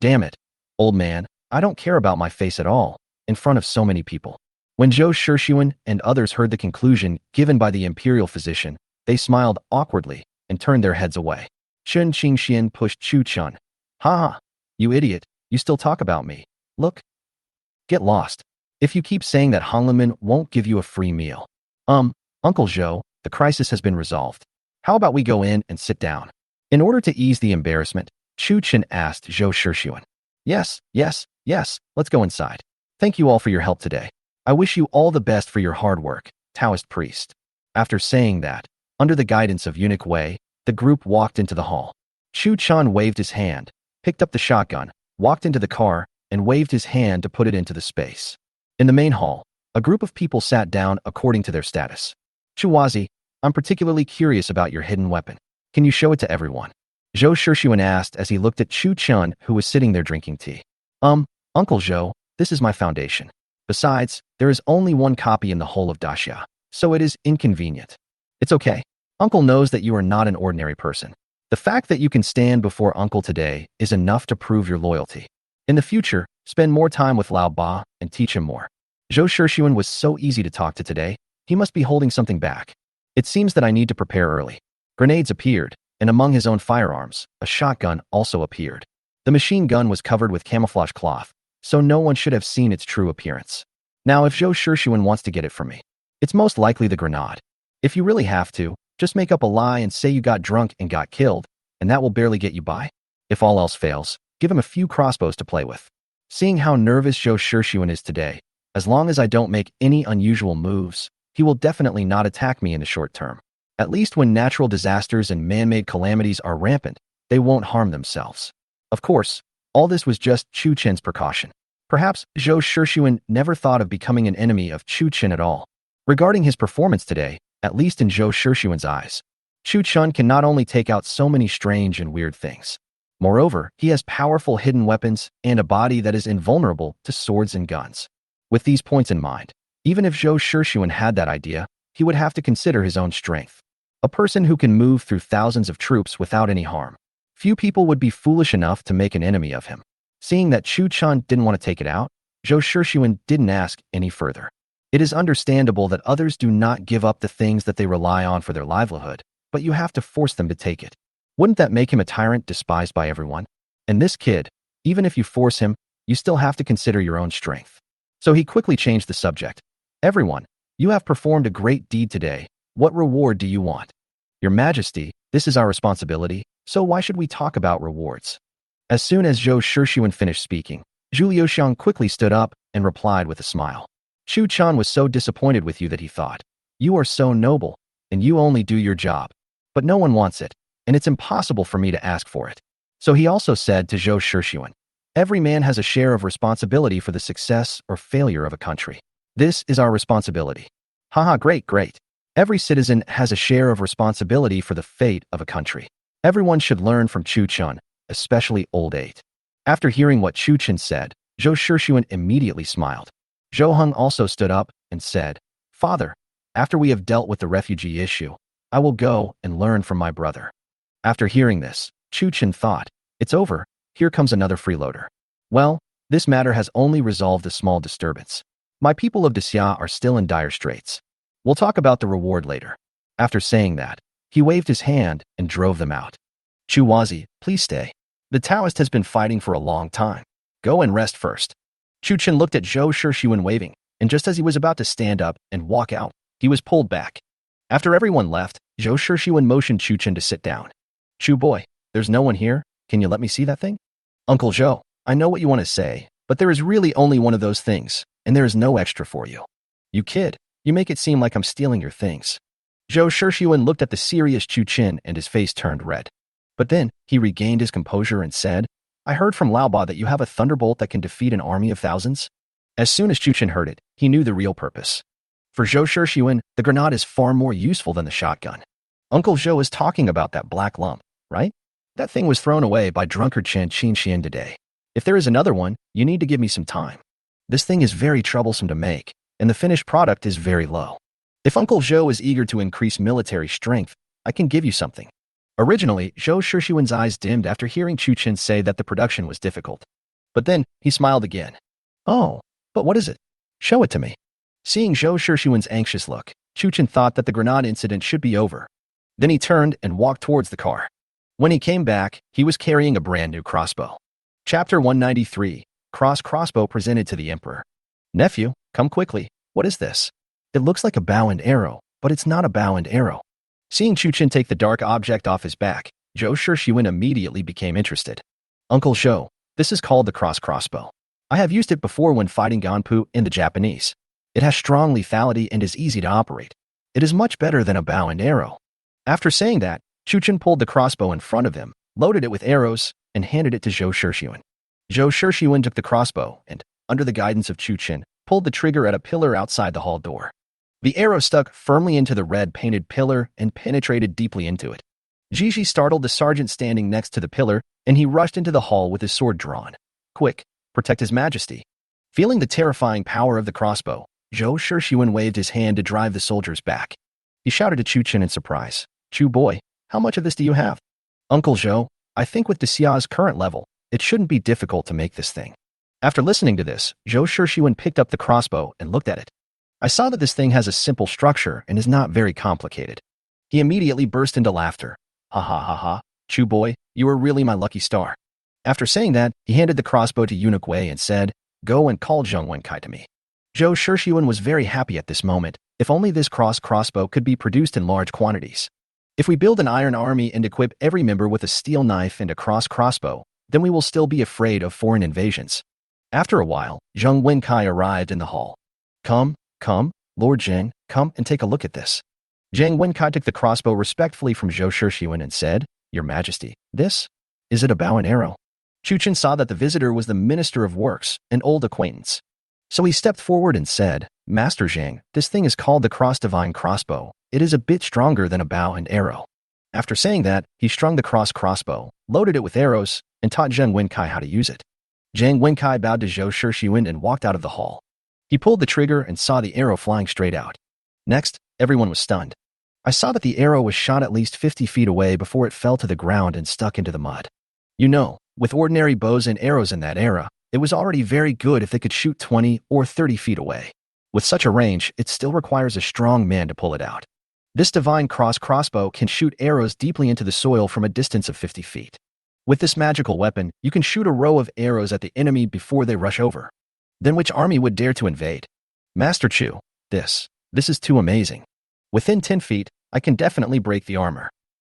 Damn it, old man, I don't care about my face at all, in front of so many people. When Zhou Shixuan and others heard the conclusion given by the imperial physician, they smiled awkwardly and turned their heads away. Chen Qingxian pushed Chu Chun. Ha! You idiot, you still talk about me. Look. Get lost. If you keep saying that Honglinmen won't give you a free meal. Uncle Zhou, the crisis has been resolved. How about we go in and sit down? In order to ease the embarrassment, Chu Chen asked Zhou Shixuan. Yes, let's go inside. Thank you all for your help today. I wish you all the best for your hard work, Taoist priest. After saying that, under the guidance of Eunuch Wei, the group walked into the hall. Chu Chun waved his hand, picked up the shotgun, walked into the car, and waved his hand to put it into the space. In the main hall, a group of people sat down according to their status. Chuwazi, I'm particularly curious about your hidden weapon. Can you show it to everyone? Zhou Shixuan asked as he looked at Chu Chun, who was sitting there drinking tea. Uncle Zhou, this is my foundation. Besides, there is only one copy in the whole of Daxia, so it is inconvenient. It's okay. Uncle knows that you are not an ordinary person. The fact that you can stand before Uncle today is enough to prove your loyalty. In the future, spend more time with Lao Ba and teach him more. Zhou Shixuan was so easy to talk to today, he must be holding something back. It seems that I need to prepare early. Grenades appeared, and among his own firearms, a shotgun also appeared. The machine gun was covered with camouflage cloth, so no one should have seen its true appearance. Now if Zhou Shixuan wants to get it from me, it's most likely the grenade. If you really have to, just make up a lie and say you got drunk and got killed, and that will barely get you by. If all else fails, give him a few crossbows to play with. Seeing how nervous Zhou Shixuan is today, as long as I don't make any unusual moves, he will definitely not attack me in the short term. At least when natural disasters and man-made calamities are rampant, they won't harm themselves. Of course, all this was just Chu Chen's precaution. Perhaps Zhou Shixuan never thought of becoming an enemy of Chu Chen at all. Regarding his performance today, at least in Zhou Shixuan's eyes, Chu Chen can not only take out so many strange and weird things. Moreover, he has powerful hidden weapons and a body that is invulnerable to swords and guns. With these points in mind, even if Zhou Shixuan had that idea, he would have to consider his own strength. A person who can move through thousands of troops without any harm. Few people would be foolish enough to make an enemy of him. Seeing that Chu Chen didn't want to take it out, Zhou Shixuan didn't ask any further. It is understandable that others do not give up the things that they rely on for their livelihood, but you have to force them to take it. Wouldn't that make him a tyrant despised by everyone? And this kid, even if you force him, you still have to consider your own strength. So he quickly changed the subject. Everyone, you have performed a great deed today. What reward do you want? Your Majesty, this is our responsibility, so why should we talk about rewards? As soon as Zhou Shixuan finished speaking, Zhu Liuxiang quickly stood up and replied with a smile. Chu Chen was so disappointed with you that he thought, you are so noble, and you only do your job. But no one wants it, and it's impossible for me to ask for it. So he also said to Zhou Shixuan, every man has a share of responsibility for the success or failure of a country. This is our responsibility. Haha, great, great. Every citizen has a share of responsibility for the fate of a country. Everyone should learn from Chu Chen, especially old age. After hearing what Chu Chen said, Zhou Shixuan immediately smiled. Zhou Heng also stood up and said, Father, after we have dealt with the refugee issue, I will go and learn from my brother. After hearing this, Chu Chen thought, it's over, here comes another freeloader. Well, this matter has only resolved a small disturbance. My people of Xia are still in dire straits. We'll talk about the reward later. After saying that, he waved his hand and drove them out. Chu Wazi, please stay. The Taoist has been fighting for a long time. Go and rest first. Chu Chen looked at Zhou Shixuan waving, and just as he was about to stand up and walk out, he was pulled back. After everyone left, Zhou Shixuan motioned Chu Chen to sit down. Chu boy, there's no one here. Can you let me see that thing? Uncle Zhou, I know what you want to say, but there is really only one of those things, and there is no extra for you. You kid, you make it seem like I'm stealing your things. Zhou Shixuan looked at the serious Chu Chen and his face turned red. But then, he regained his composure and said, I heard from Laoba that you have a thunderbolt that can defeat an army of thousands. As soon as Chu Chen heard it, he knew the real purpose. For Zhou Shixuan, the grenade is far more useful than the shotgun. Uncle Zhou is talking about that black lump, right? That thing was thrown away by drunkard Chen Qinxian today. If there is another one, you need to give me some time. This thing is very troublesome to make, and the finished product is very low. If Uncle Zhou is eager to increase military strength, I can give you something. Originally, Zhou Shixuan's eyes dimmed after hearing Chu Chen say that the production was difficult. But then, he smiled again. Oh, but what is it? Show it to me. Seeing Zhou Shixuan's anxious look, Chu Chen thought that the grenade incident should be over. Then he turned and walked towards the car. When he came back, he was carrying a brand new crossbow. Chapter 193, Crossbow presented to the Emperor. Nephew, come quickly. What is this? It looks like a bow and arrow, but it's not a bow and arrow. Seeing Chu Chen take the dark object off his back, Zhou Shixuan immediately became interested. Uncle Zhou, this is called the crossbow. I have used it before when fighting Ganpu in the Japanese. It has strong lethality and is easy to operate. It is much better than a bow and arrow. After saying that, Chu Chen pulled the crossbow in front of him, loaded it with arrows, and handed it to Zhou Shixuan. Zhou Shixuan took the crossbow and, under the guidance of Chu Chen, pulled the trigger at a pillar outside the hall door. The arrow stuck firmly into the red-painted pillar and penetrated deeply into it. Jiji startled the sergeant standing next to the pillar, and he rushed into the hall with his sword drawn. Quick, protect his majesty. Feeling the terrifying power of the crossbow, Zhou Shixuan waved his hand to drive the soldiers back. He shouted to Chu Chen in surprise. Chu boy, how much of this do you have? Uncle Zhou, I think with Xia's current level, it shouldn't be difficult to make this thing. After listening to this, Zhou Shixuan picked up the crossbow and looked at it. I saw that this thing has a simple structure and is not very complicated. He immediately burst into laughter. Ha ha ha ha, Chu boy, you are really my lucky star. After saying that, he handed the crossbow to Eunuch Wei and said, go and call Zheng Wenkai to me. Zhou Shishiyuan was very happy at this moment. If only this crossbow could be produced in large quantities. If we build an iron army and equip every member with a steel knife and a crossbow, then we will still be afraid of foreign invasions. After a while, Zheng Wenkai arrived in the hall. Come, Lord Zheng, come and take a look at this. Zheng Wenkai took the crossbow respectfully from Zhou Shishiyuan and said, Your Majesty, this? Is it a bow and arrow? Chuchen saw that the visitor was the Minister of Works, an old acquaintance. So he stepped forward and said, Master Zheng, this thing is called the Cross-Divine Crossbow. It is a bit stronger than a bow and arrow. After saying that, he strung the crossbow, loaded it with arrows, and taught Zheng Wenkai how to use it. Zheng Wenkai bowed to Zhou Shishiyuan and walked out of the hall. He pulled the trigger and saw the arrow flying straight out. Next, everyone was stunned. I saw that the arrow was shot at least 50 feet away before it fell to the ground and stuck into the mud. You know, with ordinary bows and arrows in that era, it was already very good if they could shoot 20 or 30 feet away. With such a range, it still requires a strong man to pull it out. This divine crossbow can shoot arrows deeply into the soil from a distance of 50 feet. With this magical weapon, you can shoot a row of arrows at the enemy before they rush over. Then which army would dare to invade? Master Chu, this is too amazing. Within 10 feet, I can definitely break the armor.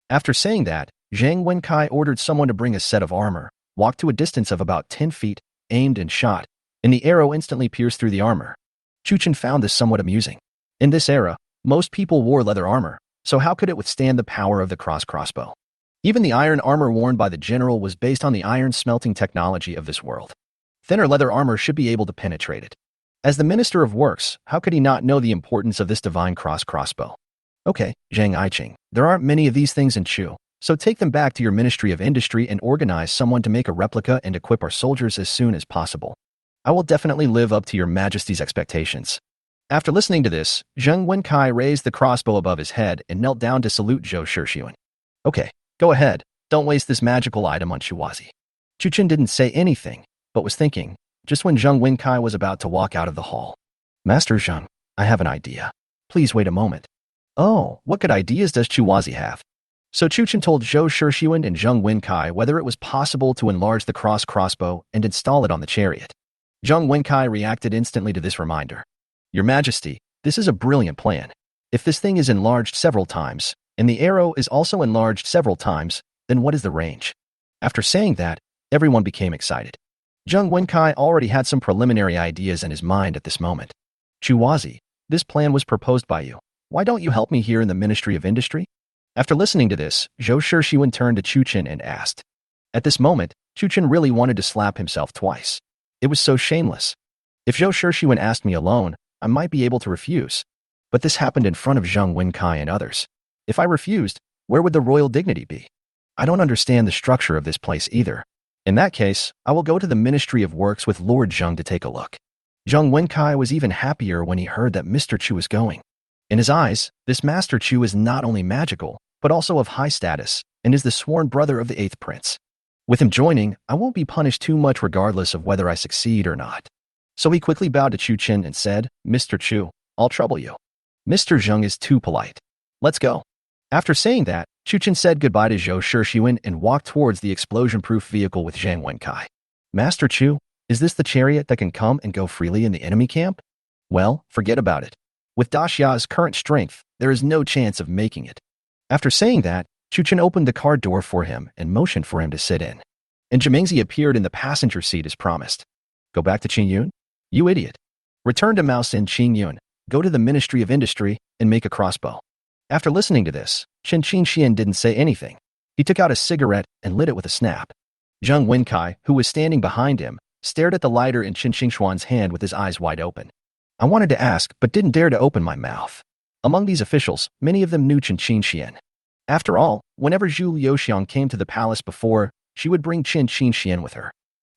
After saying that, Zheng Wenkai ordered someone to bring a set of armor, walked to a distance of about 10 feet, aimed and shot, and the arrow instantly pierced through the armor. Chuchen found this somewhat amusing. In this era, most people wore leather armor, so how could it withstand the power of the crossbow? Even the iron armor worn by the general was based on the iron smelting technology of this world. Thinner leather armor should be able to penetrate it. As the Minister of Works, how could he not know the importance of this divine crossbow? Okay, Zhang Aiqing, there aren't many of these things in Chu, so take them back to your Ministry of Industry and organize someone to make a replica and equip our soldiers as soon as possible. I will definitely live up to your Majesty's expectations. After listening to this, Zheng Wenkai raised the crossbow above his head and knelt down to salute Zhou Shishiyuan. Okay, go ahead, don't waste this magical item on Chuwazi. Chuchen didn't say anything, but was thinking, just when Zheng Wenkai was about to walk out of the hall. Master Zheng, I have an idea. Please wait a moment. Oh, what good ideas does Chuwazi have? So Chuchen told Zhou Shishiyuan and Zheng Wenkai whether it was possible to enlarge the crossbow and install it on the chariot. Zheng Wenkai reacted instantly to this reminder. Your Majesty, this is a brilliant plan. If this thing is enlarged several times, and the arrow is also enlarged several times, then what is the range? After saying that, everyone became excited. Zheng Wenkai already had some preliminary ideas in his mind at this moment. Chuwazi, this plan was proposed by you. Why don't you help me here in the Ministry of Industry? After listening to this, Zhou Shishiyuan turned to Chuchen and asked. At this moment, Chuchen really wanted to slap himself twice. It was so shameless. If Zhou Shishiyuan asked me alone, I might be able to refuse. But this happened in front of Zheng Wenkai and others. If I refused, where would the royal dignity be? I don't understand the structure of this place either. In that case, I will go to the Ministry of Works with Lord Zheng to take a look. Zheng Wenkai was even happier when he heard that Mr. Chu was going. In his eyes, this Master Chu is not only magical, but also of high status, and is the sworn brother of the 8th prince. With him joining, I won't be punished too much regardless of whether I succeed or not. So he quickly bowed to Chuchen and said, Mr. Chu, I'll trouble you. Mr. Zheng is too polite. Let's go. After saying that, Chuchen said goodbye to Zhou Shishiyuan and walked towards the explosion-proof vehicle with Zheng Wenkai. Master Chu, is this the chariot that can come and go freely in the enemy camp? Well, forget about it. With Daxia's current strength, there is no chance of making it. After saying that, Chuchen opened the car door for him and motioned for him to sit in. And Jimengzi appeared in the passenger seat as promised. Go back to Qingyun? You idiot. Return to Mouse in Qingyun, go to the Ministry of Industry, and make a crossbow. After listening to this, Chen Qingxian didn't say anything. He took out a cigarette and lit it with a snap. Zheng Wenkai, who was standing behind him, stared at the lighter in Chen Qingshuan's hand with his eyes wide open. I wanted to ask, but didn't dare to open my mouth. Among these officials, many of them knew Chen Qingxian. After all, whenever Zhu Liuxiang came to the palace before, she would bring Chen Qingxian with her.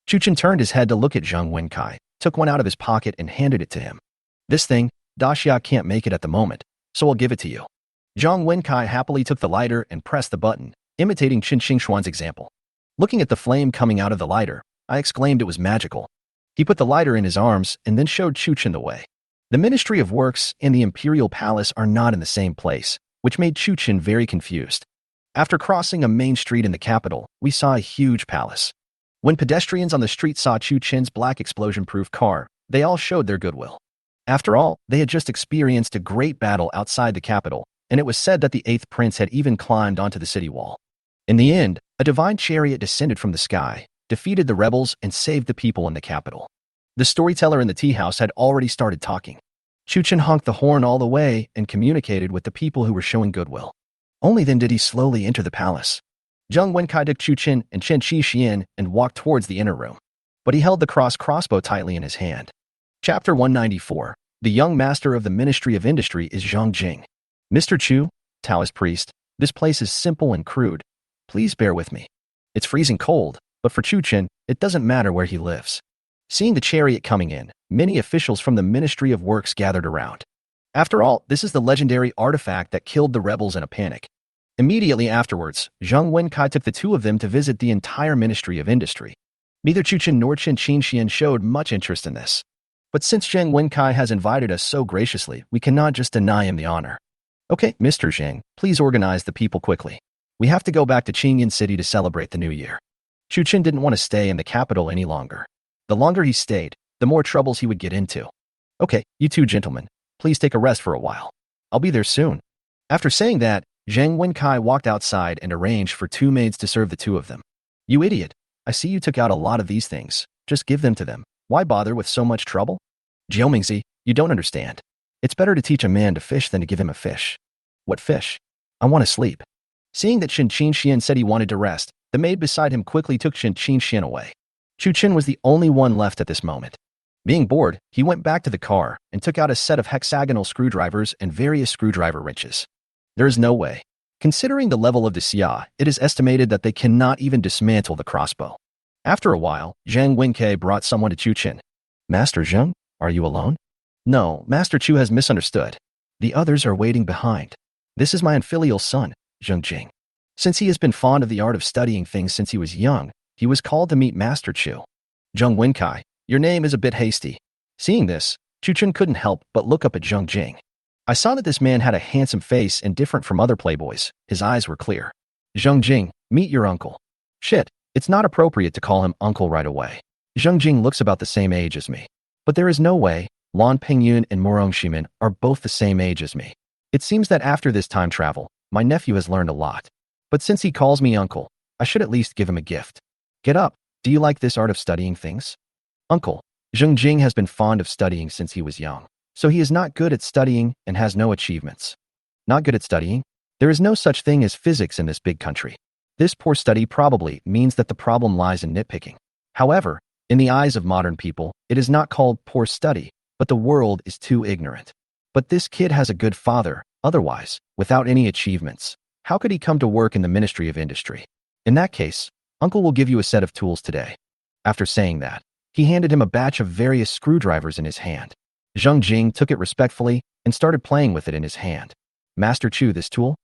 Chuchen turned his head to look at Zheng Wenkai, took one out of his pocket and handed it to him. This thing, Daxia can't make it at the moment, so I'll give it to you. Zheng Wenkai happily took the lighter and pressed the button, imitating Chen Qingshuan's example. Looking at the flame coming out of the lighter, I exclaimed it was magical. He put the lighter in his arms and then showed Chuchen the way. The Ministry of Works and the Imperial Palace are not in the same place, which made Chuchen very confused. After crossing a main street in the capital, we saw a huge palace. When pedestrians on the street saw Chuchen's black explosion-proof car, they all showed their goodwill. After all, they had just experienced a great battle outside the capital, and it was said that the eighth prince had even climbed onto the city wall. In the end, a divine chariot descended from the sky, defeated the rebels, and saved the people in the capital. The storyteller in the tea house had already started talking. Chuchen honked the horn all the way and communicated with the people who were showing goodwill. Only then did he slowly enter the palace. Zheng Wenkai took Chuchen and Chen Xixian and walked towards the inner room. But he held the crossbow tightly in his hand. Chapter 194. The young master of the Ministry of Industry is Zhang Jing. Mr. Chu, Taoist priest, this place is simple and crude. Please bear with me. It's freezing cold, but for Chuchen, it doesn't matter where he lives. Seeing the chariot coming in, many officials from the Ministry of Works gathered around. After all, this is the legendary artifact that killed the rebels in a panic. Immediately afterwards, Zheng Wenkai took the two of them to visit the entire Ministry of Industry. Neither Chuchen nor Chen Xixian showed much interest in this. But since Zheng Wenkai has invited us so graciously, we cannot just deny him the honor. Okay, Mr. Zheng, please organize the people quickly. We have to go back to Qingyan City to celebrate the new year. Chuchen didn't want to stay in the capital any longer. The longer he stayed, the more troubles he would get into. Okay, you two gentlemen, please take a rest for a while. I'll be there soon. After saying that, Zheng Wenkai walked outside and arranged for two maids to serve the two of them. You idiot. I see you took out a lot of these things. Just give them to them. Why bother with so much trouble? Jiao Mingzi, you don't understand. It's better to teach a man to fish than to give him a fish. What fish? I want to sleep. Seeing that Chen Xixian said he wanted to rest, the maid beside him quickly took Chen Xixian away. Chuchen was the only one left at this moment. Being bored, he went back to the car and took out a set of hexagonal screwdrivers and various screwdriver wrenches. There is no way. Considering the level of the Xia, it is estimated that they cannot even dismantle the crossbow. After a while, Zhang Wenkai brought someone to Chuchen. Master Zheng, are you alone? No, Master Chu has misunderstood. The others are waiting behind. This is my unfilial son, Zheng Jing. Since he has been fond of the art of studying things since he was young, he was called to meet Master Chu. Zheng Wenkai, your name is a bit hasty. Seeing this, Chuchen couldn't help but look up at Zheng Jing. I saw that this man had a handsome face and different from other playboys. His eyes were clear. Zheng Jing, meet your uncle. Shit, it's not appropriate to call him uncle right away. Zheng Jing looks about the same age as me. But there is no way. Lan Pingyun and Morong Shimin are both the same age as me. It seems that after this time travel, my nephew has learned a lot. But since he calls me uncle, I should at least give him a gift. Get up. Do you like this art of studying things? Uncle, Zheng Jing has been fond of studying since he was young. So he is not good at studying and has no achievements. Not good at studying? There is no such thing as physics in this big country. This poor study probably means that the problem lies in nitpicking. However, in the eyes of modern people, it is not called poor study, but the world is too ignorant. But this kid has a good father. Otherwise, without any achievements, how could he come to work in the Ministry of Industry? In that case, Uncle will give you a set of tools today. After saying that, he handed him a batch of various screwdrivers in his hand. Zheng Jing took it respectfully and started playing with it in his hand. Master Chu, this tool?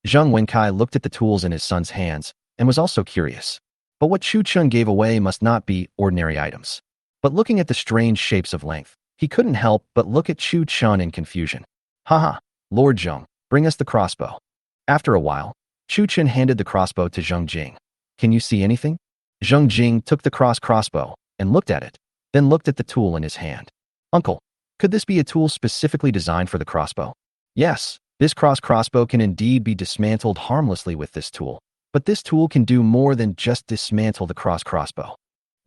Zheng Wenkai looked at the tools in his son's hands and was also curious. But what Chu Chun gave away must not be ordinary items. But looking at the strange shapes of length, he couldn't help but look at Chu Chun in confusion. Haha, Lord Zheng, bring us the crossbow. After a while, Chu Chun handed the crossbow to Zheng Jing. Can you see anything? Zheng Jing took the crossbow and looked at it, then looked at the tool in his hand. Uncle, could this be a tool specifically designed for the crossbow? Yes, this crossbow can indeed be dismantled harmlessly with this tool, but this tool can do more than just dismantle the crossbow.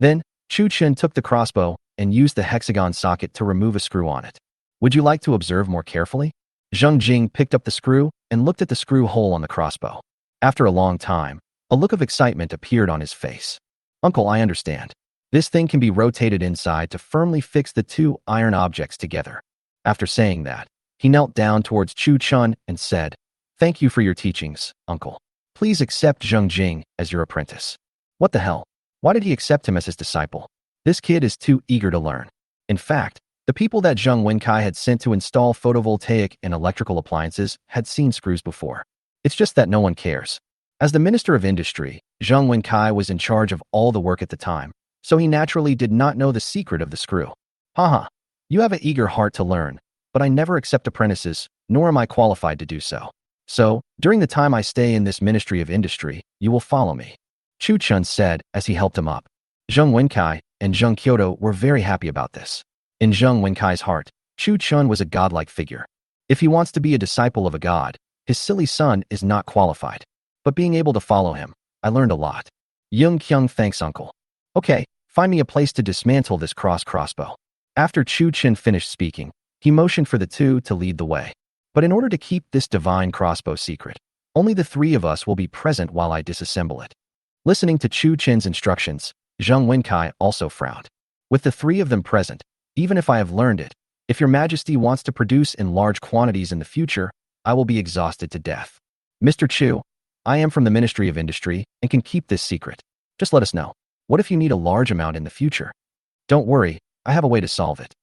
Then, Chu Chun took the crossbow and used the hexagon socket to remove a screw on it. Would you like to observe more carefully? Zheng Jing picked up the screw and looked at the screw hole on the crossbow. After a long time, a look of excitement appeared on his face. Uncle, I understand. This thing can be rotated inside to firmly fix the two iron objects together. After saying that, he knelt down towards Chu Chun and said, Thank you for your teachings, Uncle. Please accept Zheng Jing as your apprentice. What the hell? Why did he accept him as his disciple? This kid is too eager to learn. In fact, the people that Zheng Wenkai had sent to install photovoltaic and electrical appliances had seen screws before. It's just that no one cares. As the Minister of Industry, Zheng Wenkai was in charge of all the work at the time, so he naturally did not know the secret of the screw. Haha, you have an eager heart to learn, but I never accept apprentices, nor am I qualified to do so. So, during the time I stay in this Ministry of Industry, you will follow me. Chu Chun said as he helped him up. Zheng Wenkai and Zheng Kyoto were very happy about this. In Zheng Wenkai's heart, Chu Chun was a godlike figure. If he wants to be a disciple of a god, his silly son is not qualified. But being able to follow him, I learned a lot. Yung Kyung thanks uncle. Okay, find me a place to dismantle this crossbow. After Chu Chun finished speaking, he motioned for the two to lead the way. But in order to keep this divine crossbow secret, only the three of us will be present while I disassemble it. Listening to Chu Chin's instructions, Zheng Wenkai also frowned. With the three of them present, even if I have learned it, if your majesty wants to produce in large quantities in the future, I will be exhausted to death. Mr. Chu, I am from the Ministry of Industry and can keep this secret. Just let us know. What if you need a large amount in the future? Don't worry, I have a way to solve it.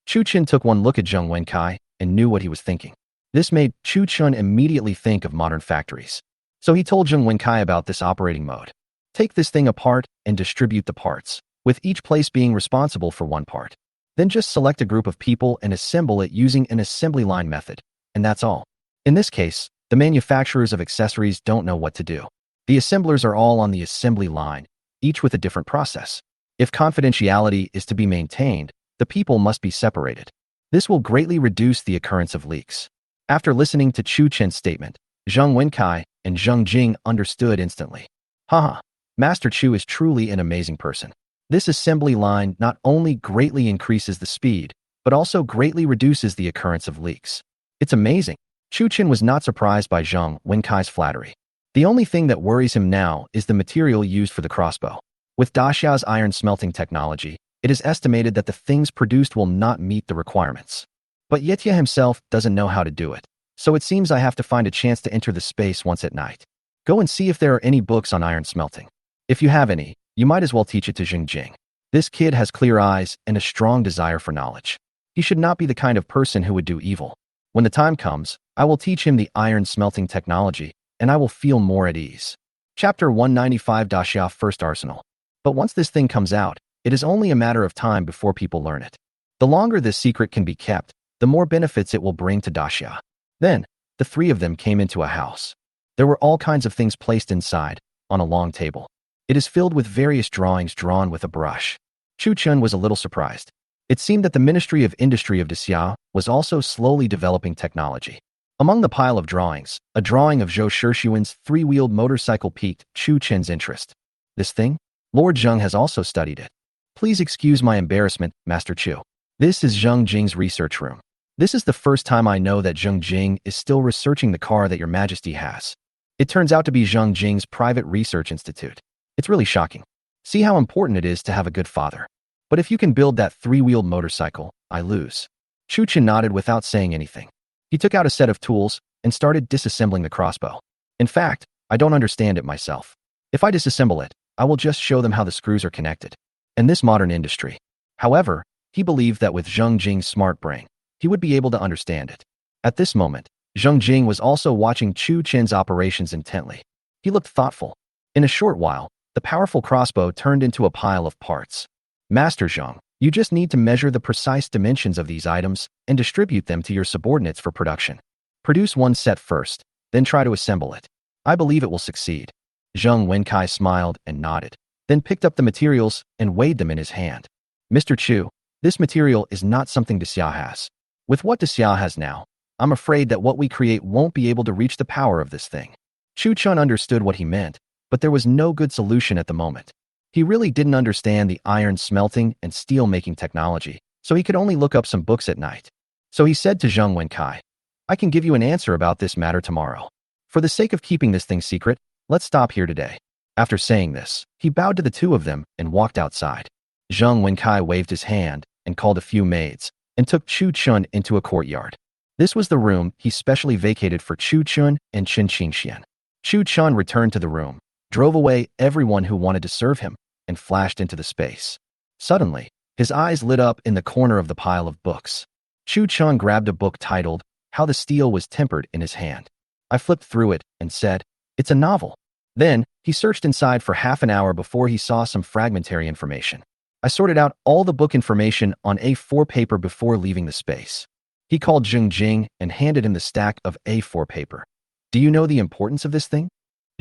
Chu Chin took one look at Zheng Wenkai and knew what he was thinking. This made Chu Chun immediately think of modern factories. So he told Zheng Wenkai about this operating mode. Take this thing apart and distribute the parts, with each place being responsible for one part. Then just select a group of people and assemble it using an assembly line method, and that's all. In this case, the manufacturers of accessories don't know what to do. The assemblers are all on the assembly line, each with a different process. If confidentiality is to be maintained, the people must be separated. This will greatly reduce the occurrence of leaks. After listening to Chu Chen's statement, Zheng Wenkai and Zheng Jing understood instantly. Haha, Master Chu is truly an amazing person. This assembly line not only greatly increases the speed, but also greatly reduces the occurrence of leaks. It's amazing. Chu Chen was not surprised by Zheng Wenkai's flattery. The only thing that worries him now is the material used for the crossbow. With Daxia's iron smelting technology, it is estimated that the things produced will not meet the requirements. But Yetya himself doesn't know how to do it, so it seems I have to find a chance to enter the space once at night. Go and see if there are any books on iron smelting. If you have any, you might as well teach it to Zheng Jing. This kid has clear eyes and a strong desire for knowledge. He should not be the kind of person who would do evil. When the time comes, I will teach him the iron smelting technology, and I will feel more at ease. Chapter 195 Daxia First Arsenal. But once this thing comes out, it is only a matter of time before people learn it. The longer this secret can be kept, the more benefits it will bring to Daxia. Then, the three of them came into a house. There were all kinds of things placed inside, on a long table. It is filled with various drawings drawn with a brush. Chu Chun was a little surprised. It seemed that the Ministry of Industry of Daxia was also slowly developing technology. Among the pile of drawings, a drawing of Zhou Shixuan's three-wheeled motorcycle piqued Chu Chen's interest. This thing? Lord Zheng has also studied it. Please excuse my embarrassment, Master Chu. This is Zheng Jing's research room. This is the first time I know that Zheng Jing is still researching the car that your majesty has. It turns out to be Zheng Jing's private research institute. It's really shocking. See how important it is to have a good father. But if you can build that three-wheeled motorcycle, I lose. Chu Chen nodded without saying anything. He took out a set of tools and started disassembling the crossbow. In fact, I don't understand it myself. If I disassemble it, I will just show them how the screws are connected. In this modern industry. However, he believed that with Zheng Jing's smart brain, he would be able to understand it. At this moment, Zheng Jing was also watching Chu Chen's operations intently. He looked thoughtful. In a short while, the powerful crossbow turned into a pile of parts. Master Zheng, you just need to measure the precise dimensions of these items and distribute them to your subordinates for production. Produce one set first, then try to assemble it. I believe it will succeed. Zheng Wenkai smiled and nodded, then picked up the materials and weighed them in his hand. Mr. Chu, this material is not something Daxia has. With what Daxia has now, I'm afraid that what we create won't be able to reach the power of this thing. Chu Chun understood what he meant, but there was no good solution at the moment. He really didn't understand the iron smelting and steel making technology, so he could only look up some books at night. So he said to Zheng Wenkai, I can give you an answer about this matter tomorrow. For the sake of keeping this thing secret, let's stop here today. After saying this, he bowed to the two of them and walked outside. Zheng Wenkai waved his hand and called a few maids and took Chu Chun into a courtyard. This was the room he specially vacated for Chu Chun and Chen Qingxian. Chu Chun returned to the room, drove away everyone who wanted to serve him, and flashed into the space. Suddenly, his eyes lit up in the corner of the pile of books. Chu Chun grabbed a book titled, How the Steel Was Tempered in his hand. I flipped through it and said, it's a novel. Then, he searched inside for half an hour before he saw some fragmentary information. I sorted out all the book information on A4 paper before leaving the space. He called Zheng Jing and handed him the stack of A4 paper. Do you know the importance of this thing?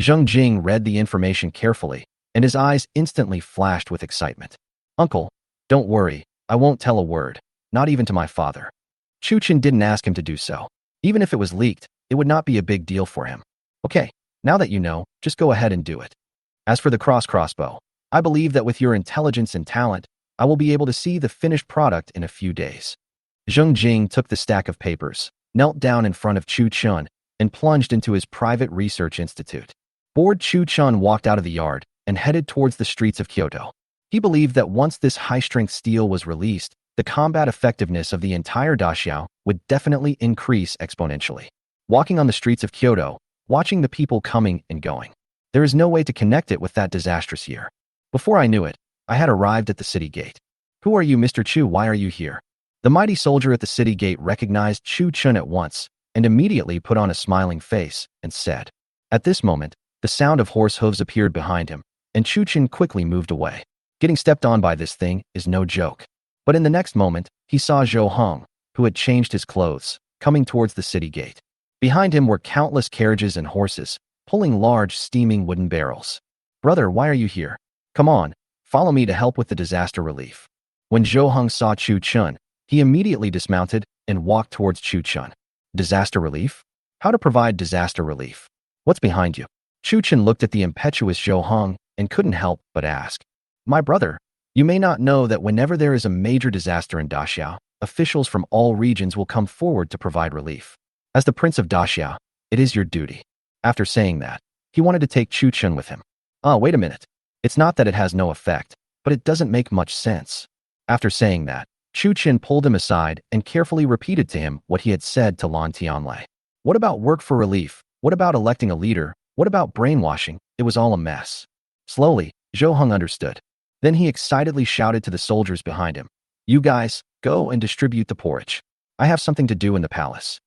Zheng Jing read the information carefully, and his eyes instantly flashed with excitement. Uncle, don't worry, I won't tell a word, not even to my father. Chuchin didn't ask him to do so. Even if it was leaked, it would not be a big deal for him. Okay, now that you know, just go ahead and do it. As for the crossbow, I believe that with your intelligence and talent, I will be able to see the finished product in a few days. Zheng Jing took the stack of papers, knelt down in front of Chu Chun, and plunged into his private research institute. Bored, Chu Chun walked out of the yard and headed towards the streets of Kyoto. He believed that once this high-strength steel was released, the combat effectiveness of the entire daxiao would definitely increase exponentially. Walking on the streets of Kyoto, watching the people coming and going. There is no way to connect it with that disastrous year. Before I knew it, I had arrived at the city gate. Who are you, Mr. Chu? Why are you here? The mighty soldier at the city gate recognized Chu Chun at once and immediately put on a smiling face and said. At this moment, the sound of horse hooves appeared behind him, and Chu Chun quickly moved away. Getting stepped on by this thing is no joke. But in the next moment, he saw Zhou Heng, who had changed his clothes, coming towards the city gate. Behind him were countless carriages and horses, pulling large, steaming wooden barrels. Brother, why are you here? Come on, follow me to help with the disaster relief. When Zhou Heng saw Chu Chun, he immediately dismounted and walked towards Chu Chun. Disaster relief? How to provide disaster relief? What's behind you? Chu Chun looked at the impetuous Zhou Heng and couldn't help but ask. My brother, you may not know that whenever there is a major disaster in Daxiao, officials from all regions will come forward to provide relief. As the Prince of Daxiao, it is your duty. After saying that, he wanted to take Chu Chun with him. Wait a minute. It's not that it has no effect, but it doesn't make much sense. After saying that, Chu Chun pulled him aside and carefully repeated to him what he had said to Lan Tianlei. What about work for relief? What about electing a leader? What about brainwashing? It was all a mess. Slowly, Zhou Heng understood. Then he excitedly shouted to the soldiers behind him. You guys, go and distribute the porridge. I have something to do in the palace.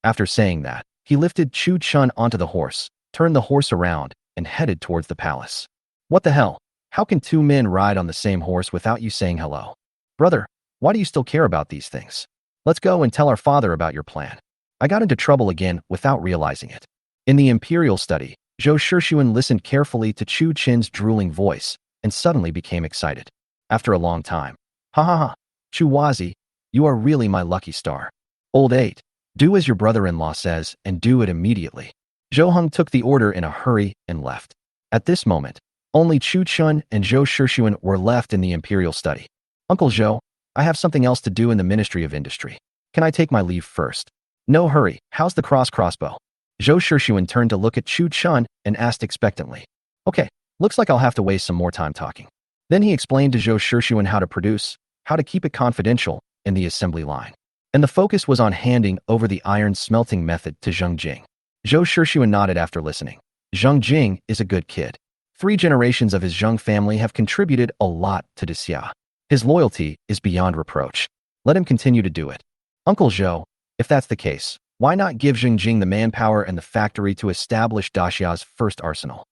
After saying that, he lifted Chu Chun onto the horse, turned the horse around, and headed towards the palace. What the hell? How can two men ride on the same horse without you saying hello? Brother, why do you still care about these things? Let's go and tell our father about your plan. I got into trouble again without realizing it. In the imperial study, Zhou Shixuan listened carefully to Chu Chin's drooling voice and suddenly became excited. After a long time, ha ha ha, Chu Wazi, you are really my lucky star. Old 8, do as your brother-in-law says and do it immediately. Zhou Heng took the order in a hurry and left. At this moment, only Chu Chun and Zhou Shixuan were left in the imperial study. Uncle Zhou, I have something else to do in the Ministry of Industry. Can I take my leave first? No hurry, how's the crossbow? Zhou Shixuan turned to look at Chu Chun and asked expectantly. Okay, looks like I'll have to waste some more time talking. Then he explained to Zhou Shixuan how to produce, how to keep it confidential in the assembly line. And the focus was on handing over the iron smelting method to Zheng Jing. Zhou Shixuan nodded after listening. Zheng Jing is a good kid. 3 generations of his Zheng family have contributed a lot to Daxia. His loyalty is beyond reproach. Let him continue to do it. Uncle Zhou, if that's the case, why not give Zheng Jing the manpower and the factory to establish Daxia's first arsenal?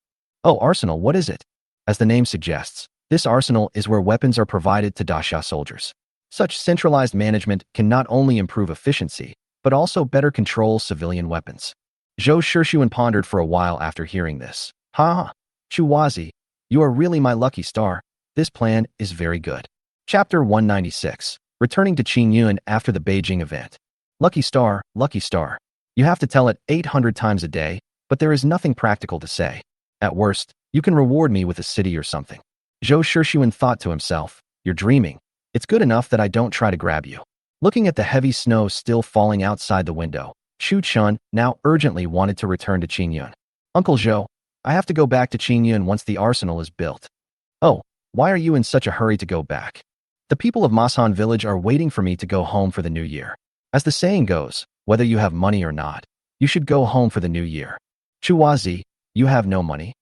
Oh, arsenal, what is it? As the name suggests, this arsenal is where weapons are provided to Daxia soldiers. Such centralized management can not only improve efficiency, but also better control civilian weapons. Zhou Shixuan pondered for a while after hearing this. Ha! Chu Wazi, you are really my lucky star. This plan is very good. Chapter 196. Returning to Qingyun after the Beijing event. Lucky star, lucky star. You have to tell it 800 times a day, but there is nothing practical to say. At worst, you can reward me with a city or something. Zhou Shixuan thought to himself, you're dreaming. It's good enough that I don't try to grab you. Looking at the heavy snow still falling outside the window, Chu Chun now urgently wanted to return to Qingyun. Uncle Zhou, I have to go back to Qingyun once the arsenal is built. Oh, why are you in such a hurry to go back? The people of Masan village are waiting for me to go home for the new year. As the saying goes, whether you have money or not, you should go home for the new year. Chu Wazi, you have no money?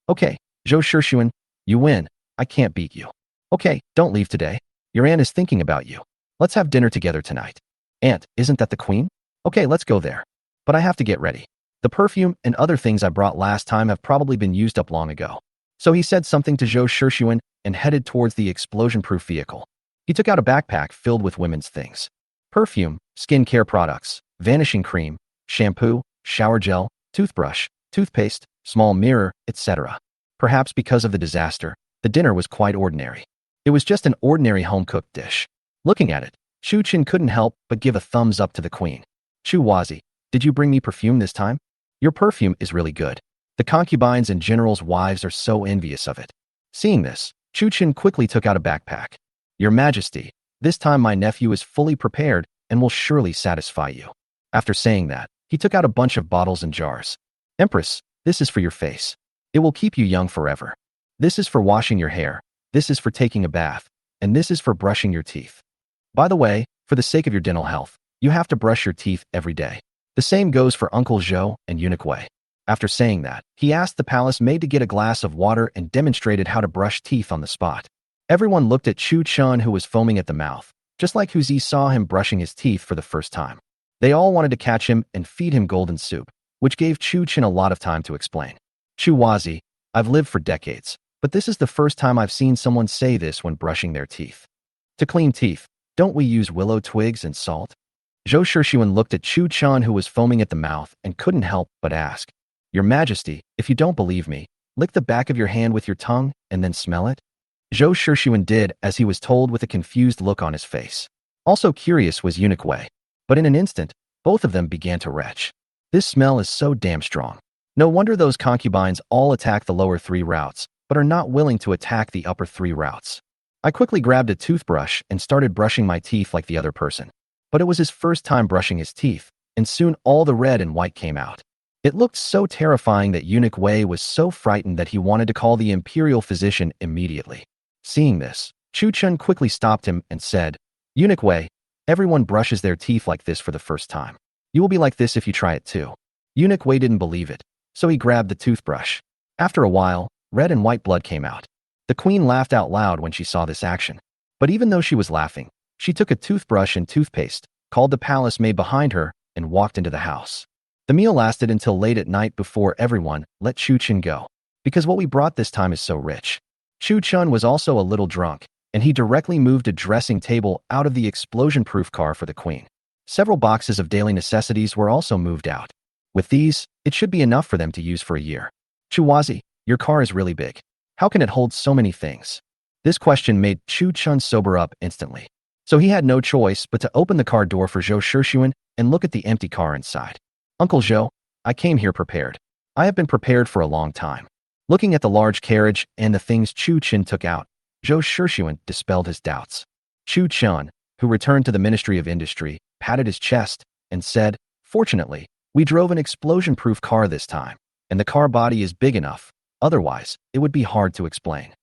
Okay, Zhou Shixuan, you win. I can't beat you. Okay, don't leave today. Your aunt is thinking about you. Let's have dinner together tonight. Aunt, isn't that the queen? Okay, let's go there. But I have to get ready. The perfume and other things I brought last time have probably been used up long ago. So he said something to Zhou Shixuan and headed towards the explosion-proof vehicle. He took out a backpack filled with women's things. Perfume, skincare products, vanishing cream, shampoo, shower gel, toothbrush, toothpaste, small mirror, etc. Perhaps because of the disaster, the dinner was quite ordinary. It was just an ordinary home-cooked dish. Looking at it, Chu Chen couldn't help but give a thumbs up to the queen. Chu Wazi, did you bring me perfume this time? Your perfume is really good. The concubines and generals' wives are so envious of it. Seeing this, Chu Chen quickly took out a backpack. Your Majesty, this time my nephew is fully prepared and will surely satisfy you. After saying that, he took out a bunch of bottles and jars. Empress, this is for your face. It will keep you young forever. This is for washing your hair. This is for taking a bath. And this is for brushing your teeth. By the way, for the sake of your dental health, you have to brush your teeth every day. The same goes for Uncle Zhou and Eunuch Wei. After saying that, he asked the palace maid to get a glass of water and demonstrated how to brush teeth on the spot. Everyone looked at Chu Chen, who was foaming at the mouth, just like Huzi saw him brushing his teeth for the first time. They all wanted to catch him and feed him golden soup, which gave Chu Chen a lot of time to explain. Chu Wazi, I've lived for decades, but this is the first time I've seen someone say this when brushing their teeth. To clean teeth, don't we use willow twigs and salt? Zhou Shixuan looked at Chu Chen, who was foaming at the mouth, and couldn't help but ask, Your Majesty, if you don't believe me, lick the back of your hand with your tongue and then smell it. Zhou Shixuan did as he was told with a confused look on his face. Also curious was Eunuch Wei, but in an instant, both of them began to retch. This smell is so damn strong. No wonder those concubines all attack the lower 3 routes, but are not willing to attack the upper 3 routes. I quickly grabbed a toothbrush and started brushing my teeth like the other person. But it was his first time brushing his teeth, and soon all the red and white came out. It looked so terrifying that Eunuch Wei was so frightened that he wanted to call the imperial physician immediately. Seeing this, Chu Chen quickly stopped him and said, Eunuch Wei, everyone brushes their teeth like this for the first time. You will be like this if you try it too. Eunuch Wei didn't believe it, so he grabbed the toothbrush. After a while, red and white blood came out. The queen laughed out loud when she saw this action. But even though she was laughing, she took a toothbrush and toothpaste, called the palace maid behind her, and walked into the house. The meal lasted until late at night before everyone let Chu Chen go, because what we brought this time is so rich. Chu Chen was also a little drunk, and he directly moved a dressing table out of the explosion-proof car for the queen. Several boxes of daily necessities were also moved out. With these, it should be enough for them to use for a year. Chu Wazi, your car is really big. How can it hold so many things? This question made Chu Chen sober up instantly. So he had no choice but to open the car door for Zhou Shixuan and look at the empty car inside. Uncle Zhou, I came here prepared. I have been prepared for a long time. Looking at the large carriage and the things Chu Chen took out, Zhou Shixuan dispelled his doubts. Chu Chen, who returned to the Ministry of Industry, patted his chest and said, Fortunately, we drove an explosion-proof car this time, and the car body is big enough. Otherwise, it would be hard to explain.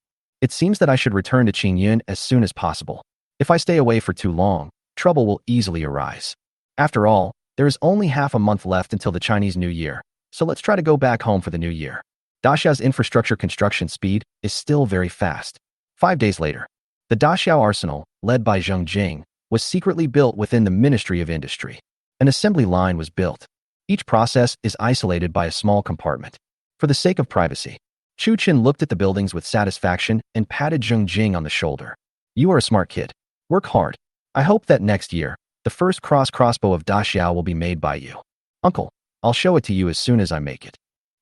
It seems that I should return to Qingyun as soon as possible. If I stay away for too long, trouble will easily arise. After all, there is only half a month left until the Chinese New Year, so let's try to go back home for the New Year. Daxiao's infrastructure construction speed is still very fast. 5 days later, the Daxiao arsenal, led by Zheng Jing, was secretly built within the Ministry of Industry. An assembly line was built. Each process is isolated by a small compartment. For the sake of privacy, Chu Chen looked at the buildings with satisfaction and patted Zheng Jing on the shoulder. You are a smart kid. Work hard. I hope that next year, the first crossbow of Daxiao will be made by you. Uncle, I'll show it to you as soon as I make it.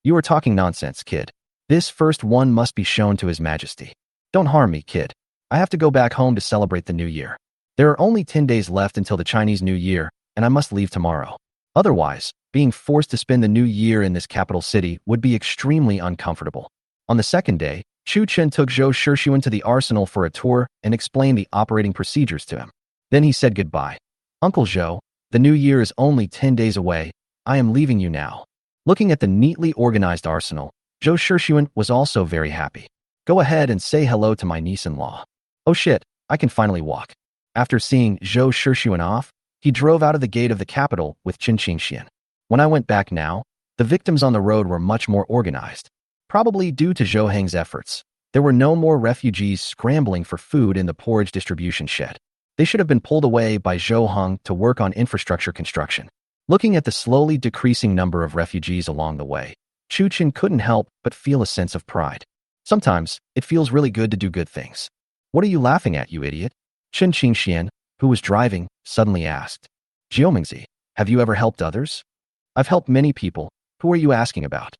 You are talking nonsense, kid. This first one must be shown to His Majesty. Don't harm me, kid. I have to go back home to celebrate the New Year. There are only 10 days left until the Chinese New Year, and I must leave tomorrow. Otherwise, being forced to spend the New Year in this capital city would be extremely uncomfortable. On the second day, Chu Chen took Zhou Shixuan to the arsenal for a tour and explained the operating procedures to him. Then he said goodbye. Uncle Zhou, the New Year is only 10 days away. I am leaving you now. Looking at the neatly organized arsenal, Zhou Shixuan was also very happy. Go ahead and say hello to my niece-in-law. Oh shit, I can finally walk. After seeing Zhou Shixuan off, he drove out of the gate of the capital with Qin Qingxian. When I went back now, the victims on the road were much more organized. Probably due to Zhou Heng's efforts, there were no more refugees scrambling for food in the porridge distribution shed. They should have been pulled away by Zhou Heng to work on infrastructure construction. Looking at the slowly decreasing number of refugees along the way, Chu Chen couldn't help but feel a sense of pride. Sometimes, it feels really good to do good things. What are you laughing at, you idiot? Qin Qingxian, who was driving, suddenly asked. Jiomingzi, have you ever helped others? I've helped many people. Who are you asking about?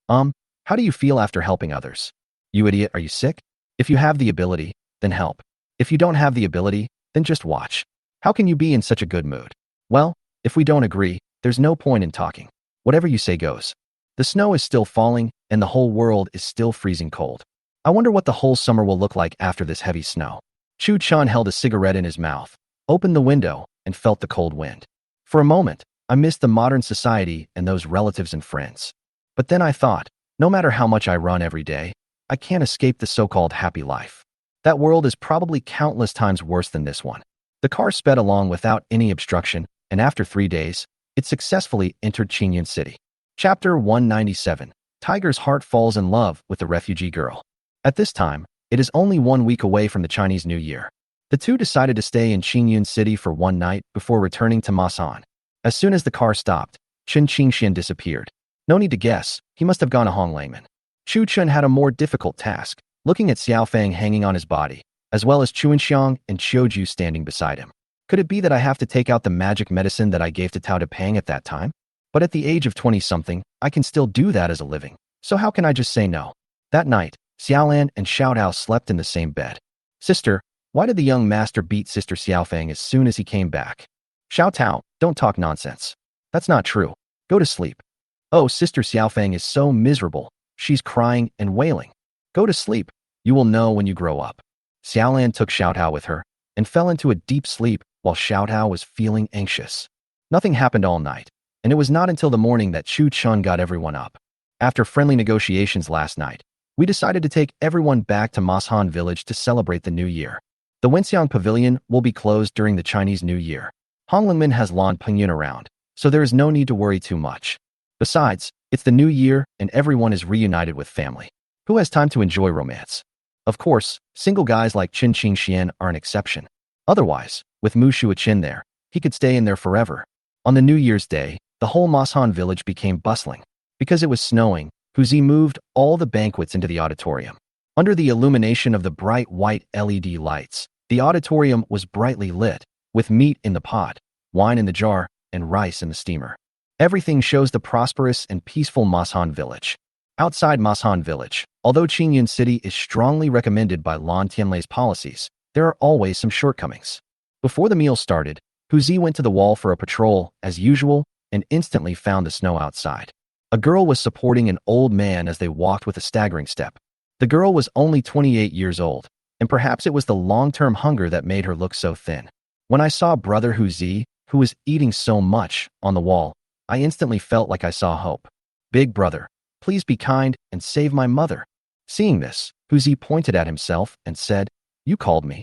How do you feel after helping others? You idiot, are you sick? If you have the ability, then help. If you don't have the ability, then just watch. How can you be in such a good mood? Well, if we don't agree, there's no point in talking. Whatever you say goes. The snow is still falling, and the whole world is still freezing cold. I wonder what the whole summer will look like after this heavy snow. Chu Chun held a cigarette in his mouth, opened the window, and felt the cold wind. For a moment, I missed the modern society and those relatives and friends. But then I thought, no matter how much I run every day, I can't escape the so-called happy life. That world is probably countless times worse than this one. The car sped along without any obstruction, and after 3 days, it successfully entered Qingyun City. Chapter 197. Tiger's heart falls in love with the refugee girl. At this time, it is only 1 week away from the Chinese New Year. The two decided to stay in Qingyun City for one night before returning to Masan. As soon as the car stopped, Chen Qingxian disappeared. No need to guess, he must have gone to Honglangman. Chu Chun had a more difficult task, looking at Xiaofang hanging on his body, as well as Chuanxiang and Qiuju standing beside him. Could it be that I have to take out the magic medicine that I gave to Tao Depang at that time? But at the age of 20-something, I can still do that as a living. So how can I just say no? That night, Xiaolan and Xiaotao slept in the same bed. Sister, why did the young master beat Sister Xiaofang as soon as he came back? Xiaotao, don't talk nonsense. That's not true. Go to sleep. Oh, Sister Xiaofang is so miserable. She's crying and wailing. Go to sleep. You will know when you grow up. Xiaolan took Xiaotao with her and fell into a deep sleep while Xiaotao was feeling anxious. Nothing happened all night, and it was not until the morning that Chu Chun got everyone up. After friendly negotiations last night, we decided to take everyone back to Mashan village to celebrate the new year. The Wenxiang Pavilion will be closed during the Chinese New Year. Honglingman has Lan Pingyun around, so there is no need to worry too much. Besides, it's the new year and everyone is reunited with family. Who has time to enjoy romance? Of course, single guys like Qin Qingxian are an exception. Otherwise, with Mu Shuaqin there, he could stay in there forever. On the New Year's Day, the whole Mashan village became bustling. Because it was snowing, Huzi moved all the banquets into the auditorium. Under the illumination of the bright white LED lights, the auditorium was brightly lit, with meat in the pot, wine in the jar, and rice in the steamer. Everything shows the prosperous and peaceful Mashan village. Outside Mashan village, although Qingyun City is strongly recommended by Lan Tianlei's policies, there are always some shortcomings. Before the meal started, Huzi went to the wall for a patrol, as usual, and instantly found the snow outside. A girl was supporting an old man as they walked with a staggering step. The girl was only 28 years old, and perhaps it was the long-term hunger that made her look so thin. When I saw Brother Huzi, who was eating so much, on the wall, I instantly felt like I saw hope. Big brother, please be kind and save my mother. Seeing this, Huzi pointed at himself and said, You called me.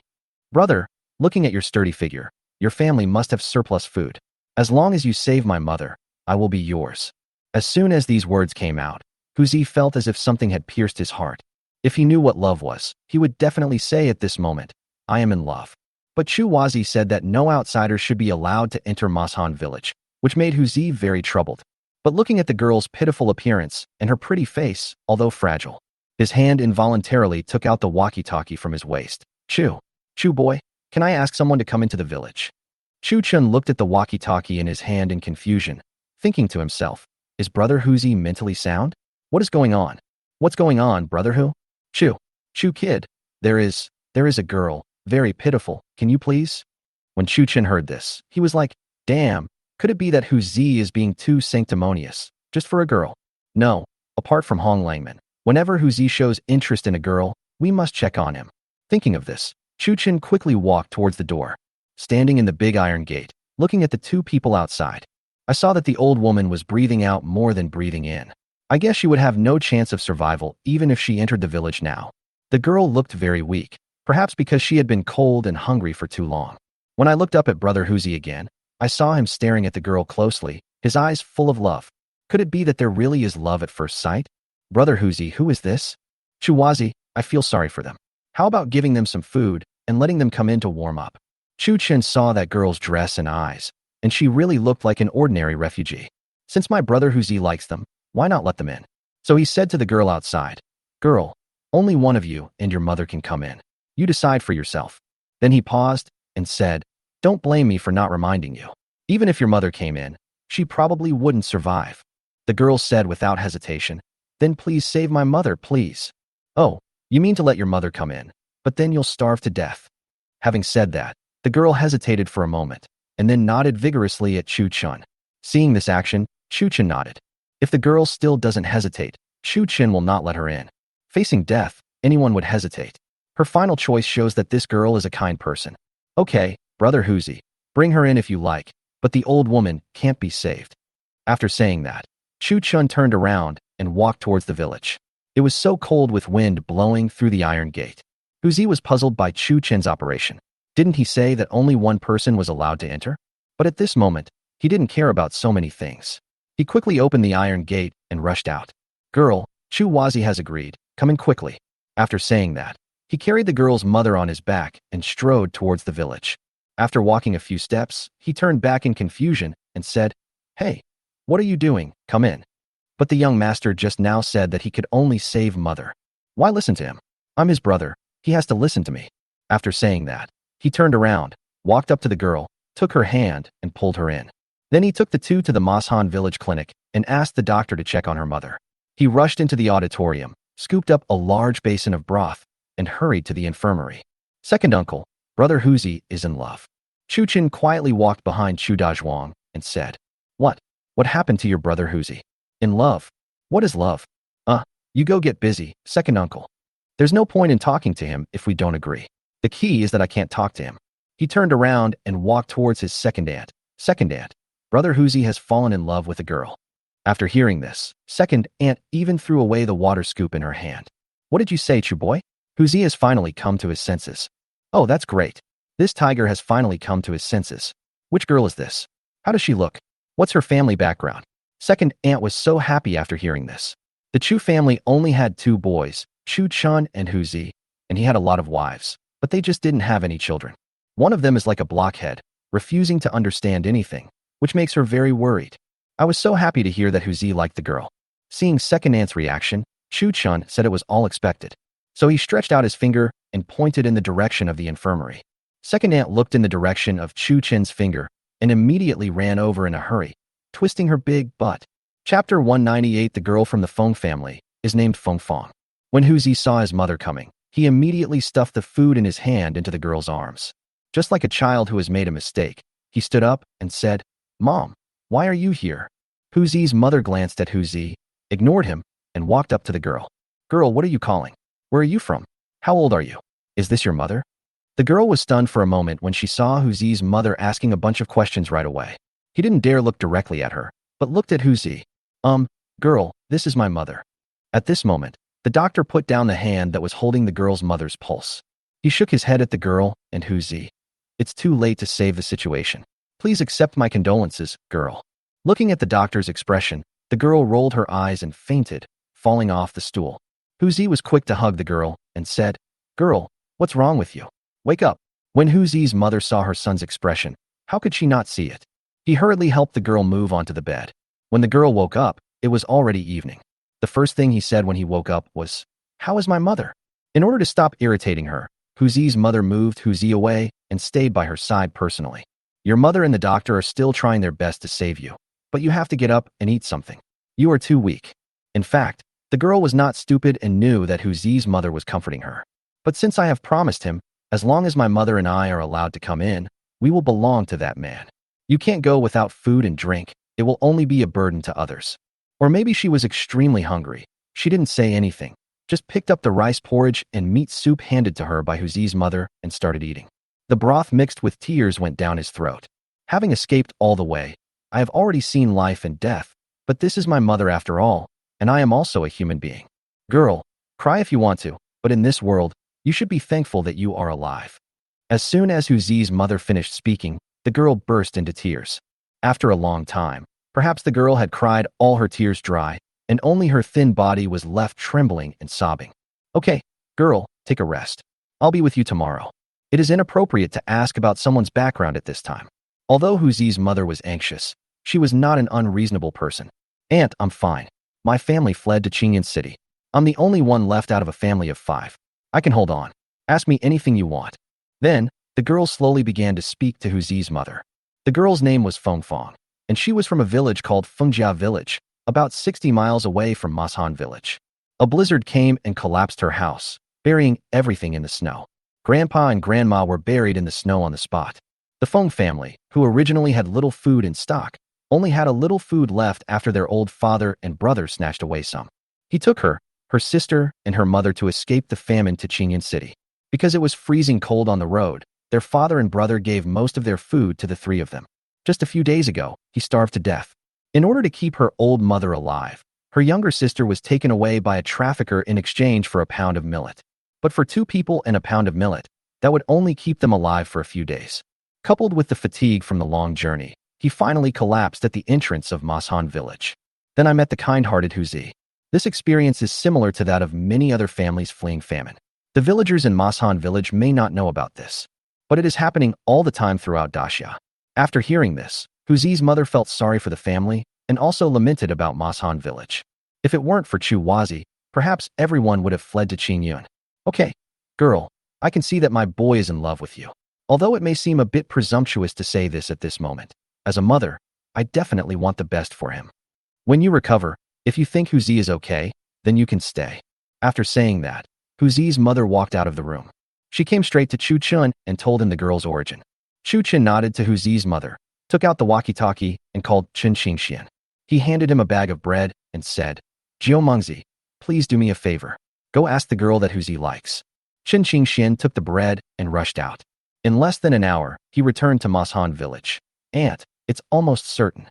Brother, looking at your sturdy figure, your family must have surplus food. As long as you save my mother, I will be yours. As soon as these words came out, Huzi felt as if something had pierced his heart. If he knew what love was, he would definitely say at this moment, I am in love. But Chu Wazi said that no outsiders should be allowed to enter Mashan village, which made Huzi very troubled. But looking at the girl's pitiful appearance and her pretty face, although fragile, his hand involuntarily took out the walkie-talkie from his waist. Chu boy, can I ask someone to come into the village? Chu Chun looked at the walkie-talkie in his hand in confusion, thinking to himself, is Brother Huzi mentally sound? What is going on? What's going on, Brother Hu? Chu kid, there is a girl, very pitiful, can you please? When Chu Chun heard this, he was like, damn, could it be that Huzi is being too sanctimonious, just for a girl? No, apart from Hong Langman, whenever Huzi shows interest in a girl, we must check on him. Thinking of this, Chu Chun quickly walked towards the door. Standing in the big iron gate, looking at the two people outside, I saw that the old woman was breathing out more than breathing in. I guess she would have no chance of survival even if she entered the village now. The girl looked very weak, perhaps because she had been cold and hungry for too long. When I looked up at Brother Huzi again, I saw him staring at the girl closely, his eyes full of love. Could it be that there really is love at first sight? Brother Huzi, who is this? Chuwazi, I feel sorry for them. How about giving them some food and letting them come in to warm up? Chu Chen saw that girl's dress and eyes, and she really looked like an ordinary refugee. Since my Brother Huzi likes them, why not let them in? So he said to the girl outside, Girl, only one of you and your mother can come in. You decide for yourself. Then he paused and said, Don't blame me for not reminding you. Even if your mother came in, she probably wouldn't survive. The girl said without hesitation, Then please save my mother, please. Oh, you mean to let your mother come in, but then you'll starve to death. Having said that, The girl hesitated for a moment, and then nodded vigorously at Chu Chun. Seeing this action, Chu Chun nodded. If the girl still doesn't hesitate, Chu Chun will not let her in. Facing death, anyone would hesitate. Her final choice shows that this girl is a kind person. Okay, Brother Huzi, bring her in if you like, but the old woman can't be saved. After saying that, Chu Chun turned around and walked towards the village. It was so cold with wind blowing through the iron gate. Huzi was puzzled by Chu Chun's operation. Didn't he say that only one person was allowed to enter? But at this moment, he didn't care about so many things. He quickly opened the iron gate and rushed out. Girl, Chu Wazi has agreed. Come in quickly. After saying that, he carried the girl's mother on his back and strode towards the village. After walking a few steps, he turned back in confusion and said, Hey, what are you doing? Come in. But the young master just now said that he could only save mother. Why listen to him? I'm his brother. He has to listen to me. After saying that, he turned around, walked up to the girl, took her hand, and pulled her in. Then he took the two to the Mashan village clinic and asked the doctor to check on her mother. He rushed into the auditorium, scooped up a large basin of broth, and hurried to the infirmary. Second uncle, Brother Huzi, is in love. Chu Chin quietly walked behind Chu Dazhuang and said, What? What happened to your brother Huzi? In love? What is love? You go get busy, second uncle. There's no point in talking to him if we don't agree. The key is that I can't talk to him. He turned around and walked towards his second aunt. Second aunt, Brother Huzi has fallen in love with a girl. After hearing this, second aunt even threw away the water scoop in her hand. What did you say, Chu boy? Huzi has finally come to his senses. Oh, that's great. This tiger has finally come to his senses. Which girl is this? How does she look? What's her family background? Second aunt was so happy after hearing this. The Chu family only had two boys, Chu Chun and Huzi, and he had a lot of wives, but they just didn't have any children. One of them is like a blockhead, refusing to understand anything, which makes her very worried. I was so happy to hear that Huzi liked the girl. Seeing second aunt's reaction, Chu Chun said it was all expected. So he stretched out his finger and pointed in the direction of the infirmary. Second aunt looked in the direction of Chu Chin's finger and immediately ran over in a hurry, twisting her big butt. Chapter 198. The girl from the Feng family is named Feng Fong. When Huzi saw his mother coming, he immediately stuffed the food in his hand into the girl's arms. Just like a child who has made a mistake, he stood up and said, Mom, why are you here? Huzi's mother glanced at Huzi, ignored him, and walked up to the girl. Girl, what are you calling? Where are you from? How old are you? Is this your mother? The girl was stunned for a moment when she saw Huzi's mother asking a bunch of questions right away. He didn't dare look directly at her, but looked at Huzi. Girl, this is my mother. At this moment, the doctor put down the hand that was holding the girl's mother's pulse. He shook his head at the girl and Huzi. It's too late to save the situation. Please accept my condolences, girl. Looking at the doctor's expression, the girl rolled her eyes and fainted, falling off the stool. Huzi was quick to hug the girl and said, Girl, what's wrong with you? Wake up. When Huzi's mother saw her son's expression, how could she not see it? He hurriedly helped the girl move onto the bed. When the girl woke up, it was already evening. The first thing he said when he woke up was, How is my mother? In order to stop irritating her, Huzi's mother moved Huzi away and stayed by her side personally. Your mother and the doctor are still trying their best to save you, but you have to get up and eat something. You are too weak. In fact, the girl was not stupid and knew that Huzi's mother was comforting her. But since I have promised him, as long as my mother and I are allowed to come in, we will belong to that man. You can't go without food and drink. It will only be a burden to others. Or maybe she was extremely hungry. She didn't say anything, just picked up the rice porridge and meat soup handed to her by Huzi's mother and started eating. The broth mixed with tears went down his throat. Having escaped all the way, I have already seen life and death, but this is my mother after all, and I am also a human being. Girl, cry if you want to, but in this world, you should be thankful that you are alive. As soon as Huzi's mother finished speaking, the girl burst into tears. After a long time, perhaps the girl had cried all her tears dry, and only her thin body was left trembling and sobbing. Okay, girl, take a rest. I'll be with you tomorrow. It is inappropriate to ask about someone's background at this time. Although Huzi's mother was anxious, she was not an unreasonable person. Aunt, I'm fine. My family fled to Qingyan City. I'm the only one left out of a family of 5. I can hold on. Ask me anything you want. Then, the girl slowly began to speak to Huzi's mother. The girl's name was Feng Fong, and she was from a village called Fengjia Village, about 60 miles away from Mashan Village. A blizzard came and collapsed her house, burying everything in the snow. Grandpa and Grandma were buried in the snow on the spot. The Feng family, who originally had little food in stock, only had a little food left after their old father and brother snatched away some. He took her sister, and her mother to escape the famine to Qingyun City. Because it was freezing cold on the road, their father and brother gave most of their food to the three of them. Just a few days ago, he starved to death. In order to keep her old mother alive, her younger sister was taken away by a trafficker in exchange for a pound of millet. But for 2 people and a pound of millet, that would only keep them alive for a few days. Coupled with the fatigue from the long journey, he finally collapsed at the entrance of Mashan village. Then I met the kind-hearted Huzi. This experience is similar to that of many other families fleeing famine. The villagers in Mashan village may not know about this, but it is happening all the time throughout Daxia. After hearing this, Huzi's mother felt sorry for the family and also lamented about Mashan village. If it weren't for Chu Wazi, perhaps everyone would have fled to Qingyun. Okay, girl, I can see that my boy is in love with you. Although it may seem a bit presumptuous to say this at this moment, as a mother, I definitely want the best for him. When you recover, if you think Huzi is okay, then you can stay. After saying that, Huzi's mother walked out of the room. She came straight to Chu Chun and told him the girl's origin. Chu Chun nodded to Huzi's mother, took out the walkie-talkie, and called Chen Xingxian. He handed him a bag of bread and said, "Jiao Mengzi, please do me a favor. Go ask the girl that Huzi likes." Chen Xingxian took the bread and rushed out. In less than an hour, he returned to Mashan village. "Aunt, it's almost certain."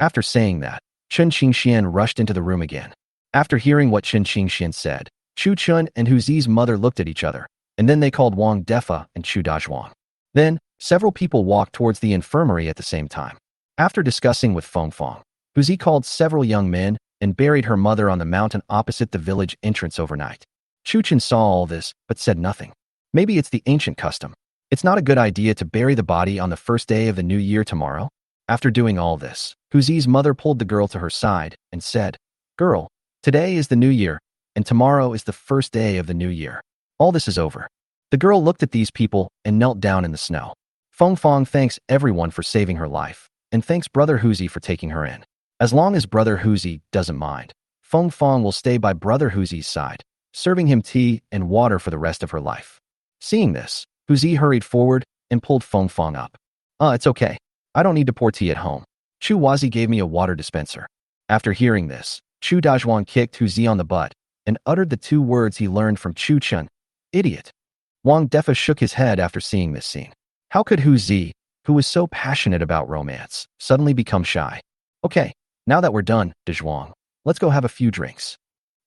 After saying that, Chen Xingxian rushed into the room again. After hearing what Chen Xingxian said, Chu Chun and Huzi's mother looked at each other, and then they called Wang Defa and Chu Dazhuang. Then, several people walked towards the infirmary at the same time. After discussing with Feng Feng, Huzi called several young men and buried her mother on the mountain opposite the village entrance overnight. Chu Chun saw all this, but said nothing. Maybe it's the ancient custom. It's not a good idea to bury the body on the first day of the new year tomorrow. After doing all this, Huzi's mother pulled the girl to her side and said, "Girl, today is the new year, and tomorrow is the first day of the new year. All this is over." The girl looked at these people and knelt down in the snow. Feng Feng thanks everyone for saving her life, and thanks Brother Huzi for taking her in. As long as Brother Huzi doesn't mind, Feng Feng will stay by Brother Huzi's side, serving him tea and water for the rest of her life. Seeing this, Huzi hurried forward and pulled Feng Feng up. It's okay. I don't need to pour tea at home. Chu Wazi gave me a water dispenser." After hearing this, Chu Dazhuang kicked Huzi on the butt and uttered the 2 words he learned from Chu Chun, "Idiot." Wang Defa shook his head after seeing this scene. How could Huzi, who was so passionate about romance, suddenly become shy? "Okay, now that we're done, Dazhuang, let's go have a few drinks."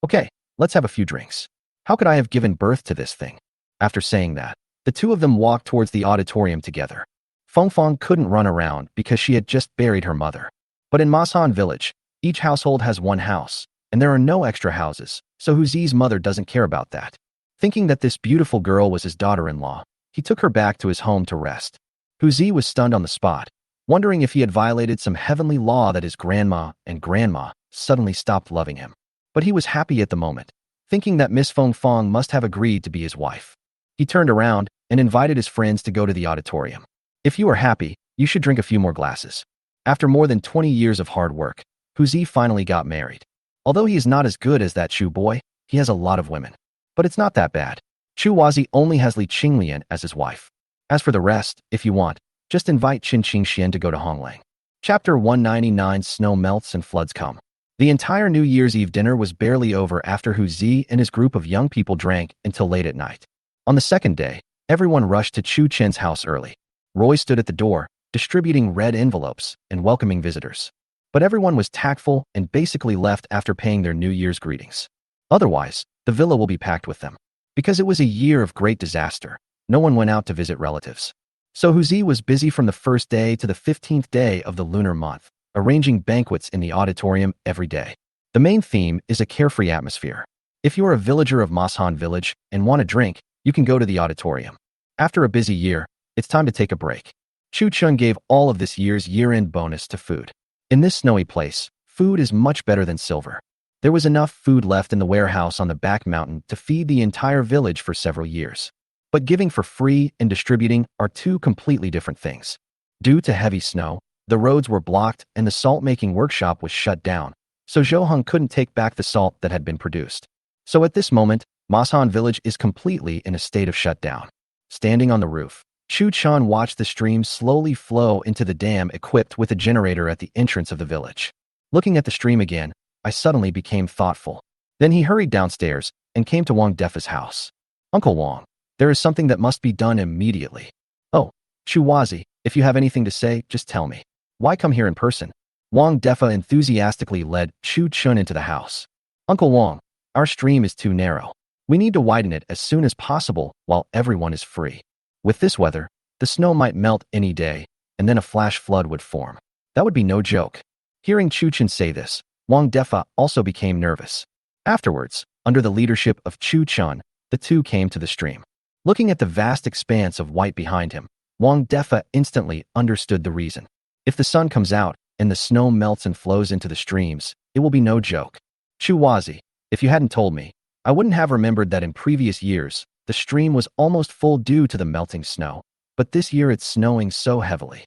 "Okay, let's have a few drinks. How could I have given birth to this thing?" After saying that, the 2 of them walked towards the auditorium together. Feng Feng couldn't run around because she had just buried her mother. But in Mashan village, each household has 1 house, and there are no extra houses, so Huzi's mother doesn't care about that. Thinking that this beautiful girl was his daughter-in-law, he took her back to his home to rest. Huzi was stunned on the spot, wondering if he had violated some heavenly law that his grandma and grandma suddenly stopped loving him. But he was happy at the moment, thinking that Miss Feng Feng must have agreed to be his wife. He turned around and invited his friends to go to the auditorium. "If you are happy, you should drink a few more glasses." After more than 20 years of hard work, Huzi finally got married. Although he is not as good as that Chu boy, he has a lot of women. But it's not that bad. Chu Wazi only has Li Qinglian as his wife. As for the rest, if you want, just invite Qin Qingxian to go to Honglang. Chapter 199. Snow melts and floods come. The entire New Year's Eve dinner was barely over after Huzi and his group of young people drank until late at night. On the second day, everyone rushed to Chu Chen's house early. Roy stood at the door, distributing red envelopes and welcoming visitors. But everyone was tactful and basically left after paying their New Year's greetings. Otherwise, the villa will be packed with them. Because it was a year of great disaster, no one went out to visit relatives. So Huzi was busy from the first day to the 15th day of the lunar month, arranging banquets in the auditorium every day. The main theme is a carefree atmosphere. If you are a villager of Mashan village and want a drink, you can go to the auditorium. After a busy year, it's time to take a break. Chu Chun gave all of this year's year-end bonus to food. In this snowy place, food is much better than silver. There was enough food left in the warehouse on the back mountain to feed the entire village for several years. But giving for free and distributing are 2 completely different things. Due to heavy snow, the roads were blocked and the salt-making workshop was shut down, so Zhou couldn't take back the salt that had been produced. So at this moment, Mashan village is completely in a state of shutdown. Standing on the roof, Chu Chan watched the stream slowly flow into the dam equipped with a generator at the entrance of the village. Looking at the stream again, I suddenly became thoughtful. Then he hurried downstairs and came to Wang Defa's house. Uncle Wang, there is something that must be done immediately. Oh, Chu Wazi, if you have anything to say, just tell me. Why come here in person? Wang Defa enthusiastically led Chu Chun into the house. Uncle Wang, our stream is too narrow. We need to widen it as soon as possible while everyone is free. With this weather, the snow might melt any day, and then a flash flood would form. That would be no joke. Hearing Chu Chun say this, Wang Defa also became nervous. Afterwards, under the leadership of Chu Chun, the two came to the stream. Looking at the vast expanse of white behind him, Wang Defa instantly understood the reason. If the sun comes out and the snow melts and flows into the streams, it will be no joke. Chu Wazi, if you hadn't told me, I wouldn't have remembered that in previous years, the stream was almost full due to the melting snow, but this year it's snowing so heavily.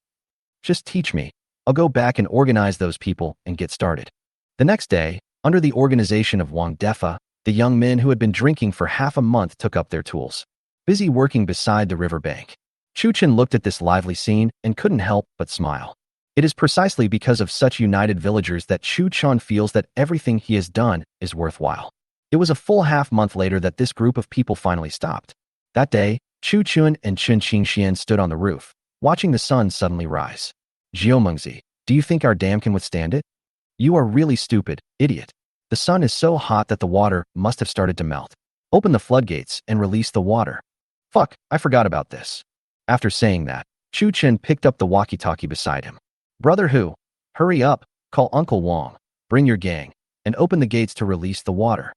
Just teach me. I'll go back and organize those people and get started. The next day, under the organization of Wang Defa, the young men who had been drinking for half a month took up their tools. Busy working beside the riverbank. Chu Chen looked at this lively scene and couldn't help but smile. It is precisely because of such united villagers that Chu Chan feels that everything he has done is worthwhile. It was a full half-month later that this group of people finally stopped. That day, Chu Chun and Chen Qingxian stood on the roof, watching the sun suddenly rise. Jiomengzi, do you think our dam can withstand it? You are really stupid, idiot. The sun is so hot that the water must have started to melt. Open the floodgates and release the water. Fuck, I forgot about this. After saying that, Chu Chen picked up the walkie-talkie beside him. Brother Hu, hurry up, call Uncle Wang, bring your gang, and open the gates to release the water.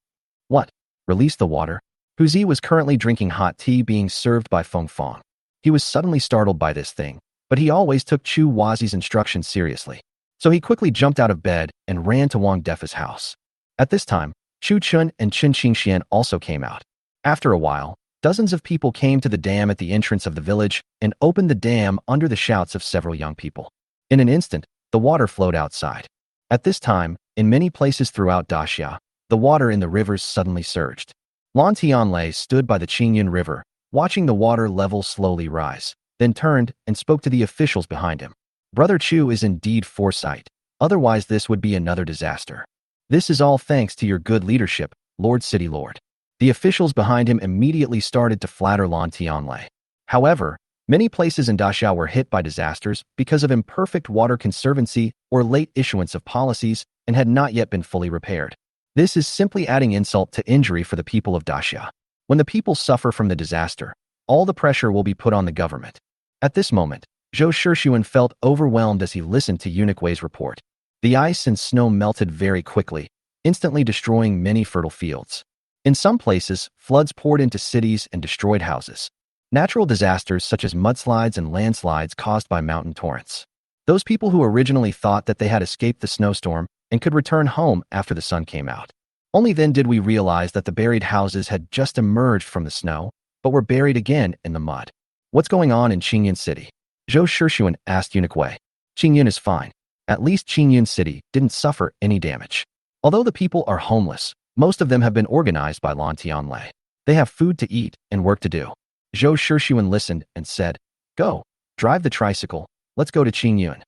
What? Release the water? Hu Zi was currently drinking hot tea being served by Feng Fong. He was suddenly startled by this thing, but he always took Chu Wazi's instructions seriously. So he quickly jumped out of bed and ran to Wang Defa's house. At this time, Chu Chun and Chen Qingxian also came out. After a while, dozens of people came to the dam at the entrance of the village and opened the dam under the shouts of several young people. In an instant, the water flowed outside. At this time, in many places throughout Daxia, the water in the rivers suddenly surged. Lan Tianlei stood by the Qingyun River, watching the water level slowly rise, then turned and spoke to the officials behind him. Brother Chu is indeed foresight, otherwise this would be another disaster. This is all thanks to your good leadership, Lord City Lord. The officials behind him immediately started to flatter Lan Tianlei. However, many places in Daxia were hit by disasters because of imperfect water conservancy or late issuance of policies and had not yet been fully repaired. This is simply adding insult to injury for the people of Daxia. When the people suffer from the disaster, all the pressure will be put on the government. At this moment, Zhou Shixuan felt overwhelmed as he listened to Eunuch Wei's report. The ice and snow melted very quickly, instantly destroying many fertile fields. In some places, floods poured into cities and destroyed houses. Natural disasters such as mudslides and landslides caused by mountain torrents. Those people who originally thought that they had escaped the snowstorm and could return home after the sun came out. Only then did we realize that the buried houses had just emerged from the snow, but were buried again in the mud. What's going on in Qingyun City? Zhou Shixuan asked Eunuch Wei. Qingyun is fine. At least Qingyun City didn't suffer any damage. Although the people are homeless, most of them have been organized by Lan Tianlei. They have food to eat and work to do. Zhou Shixuan listened and said, Go, drive the tricycle, let's go to Qingyun.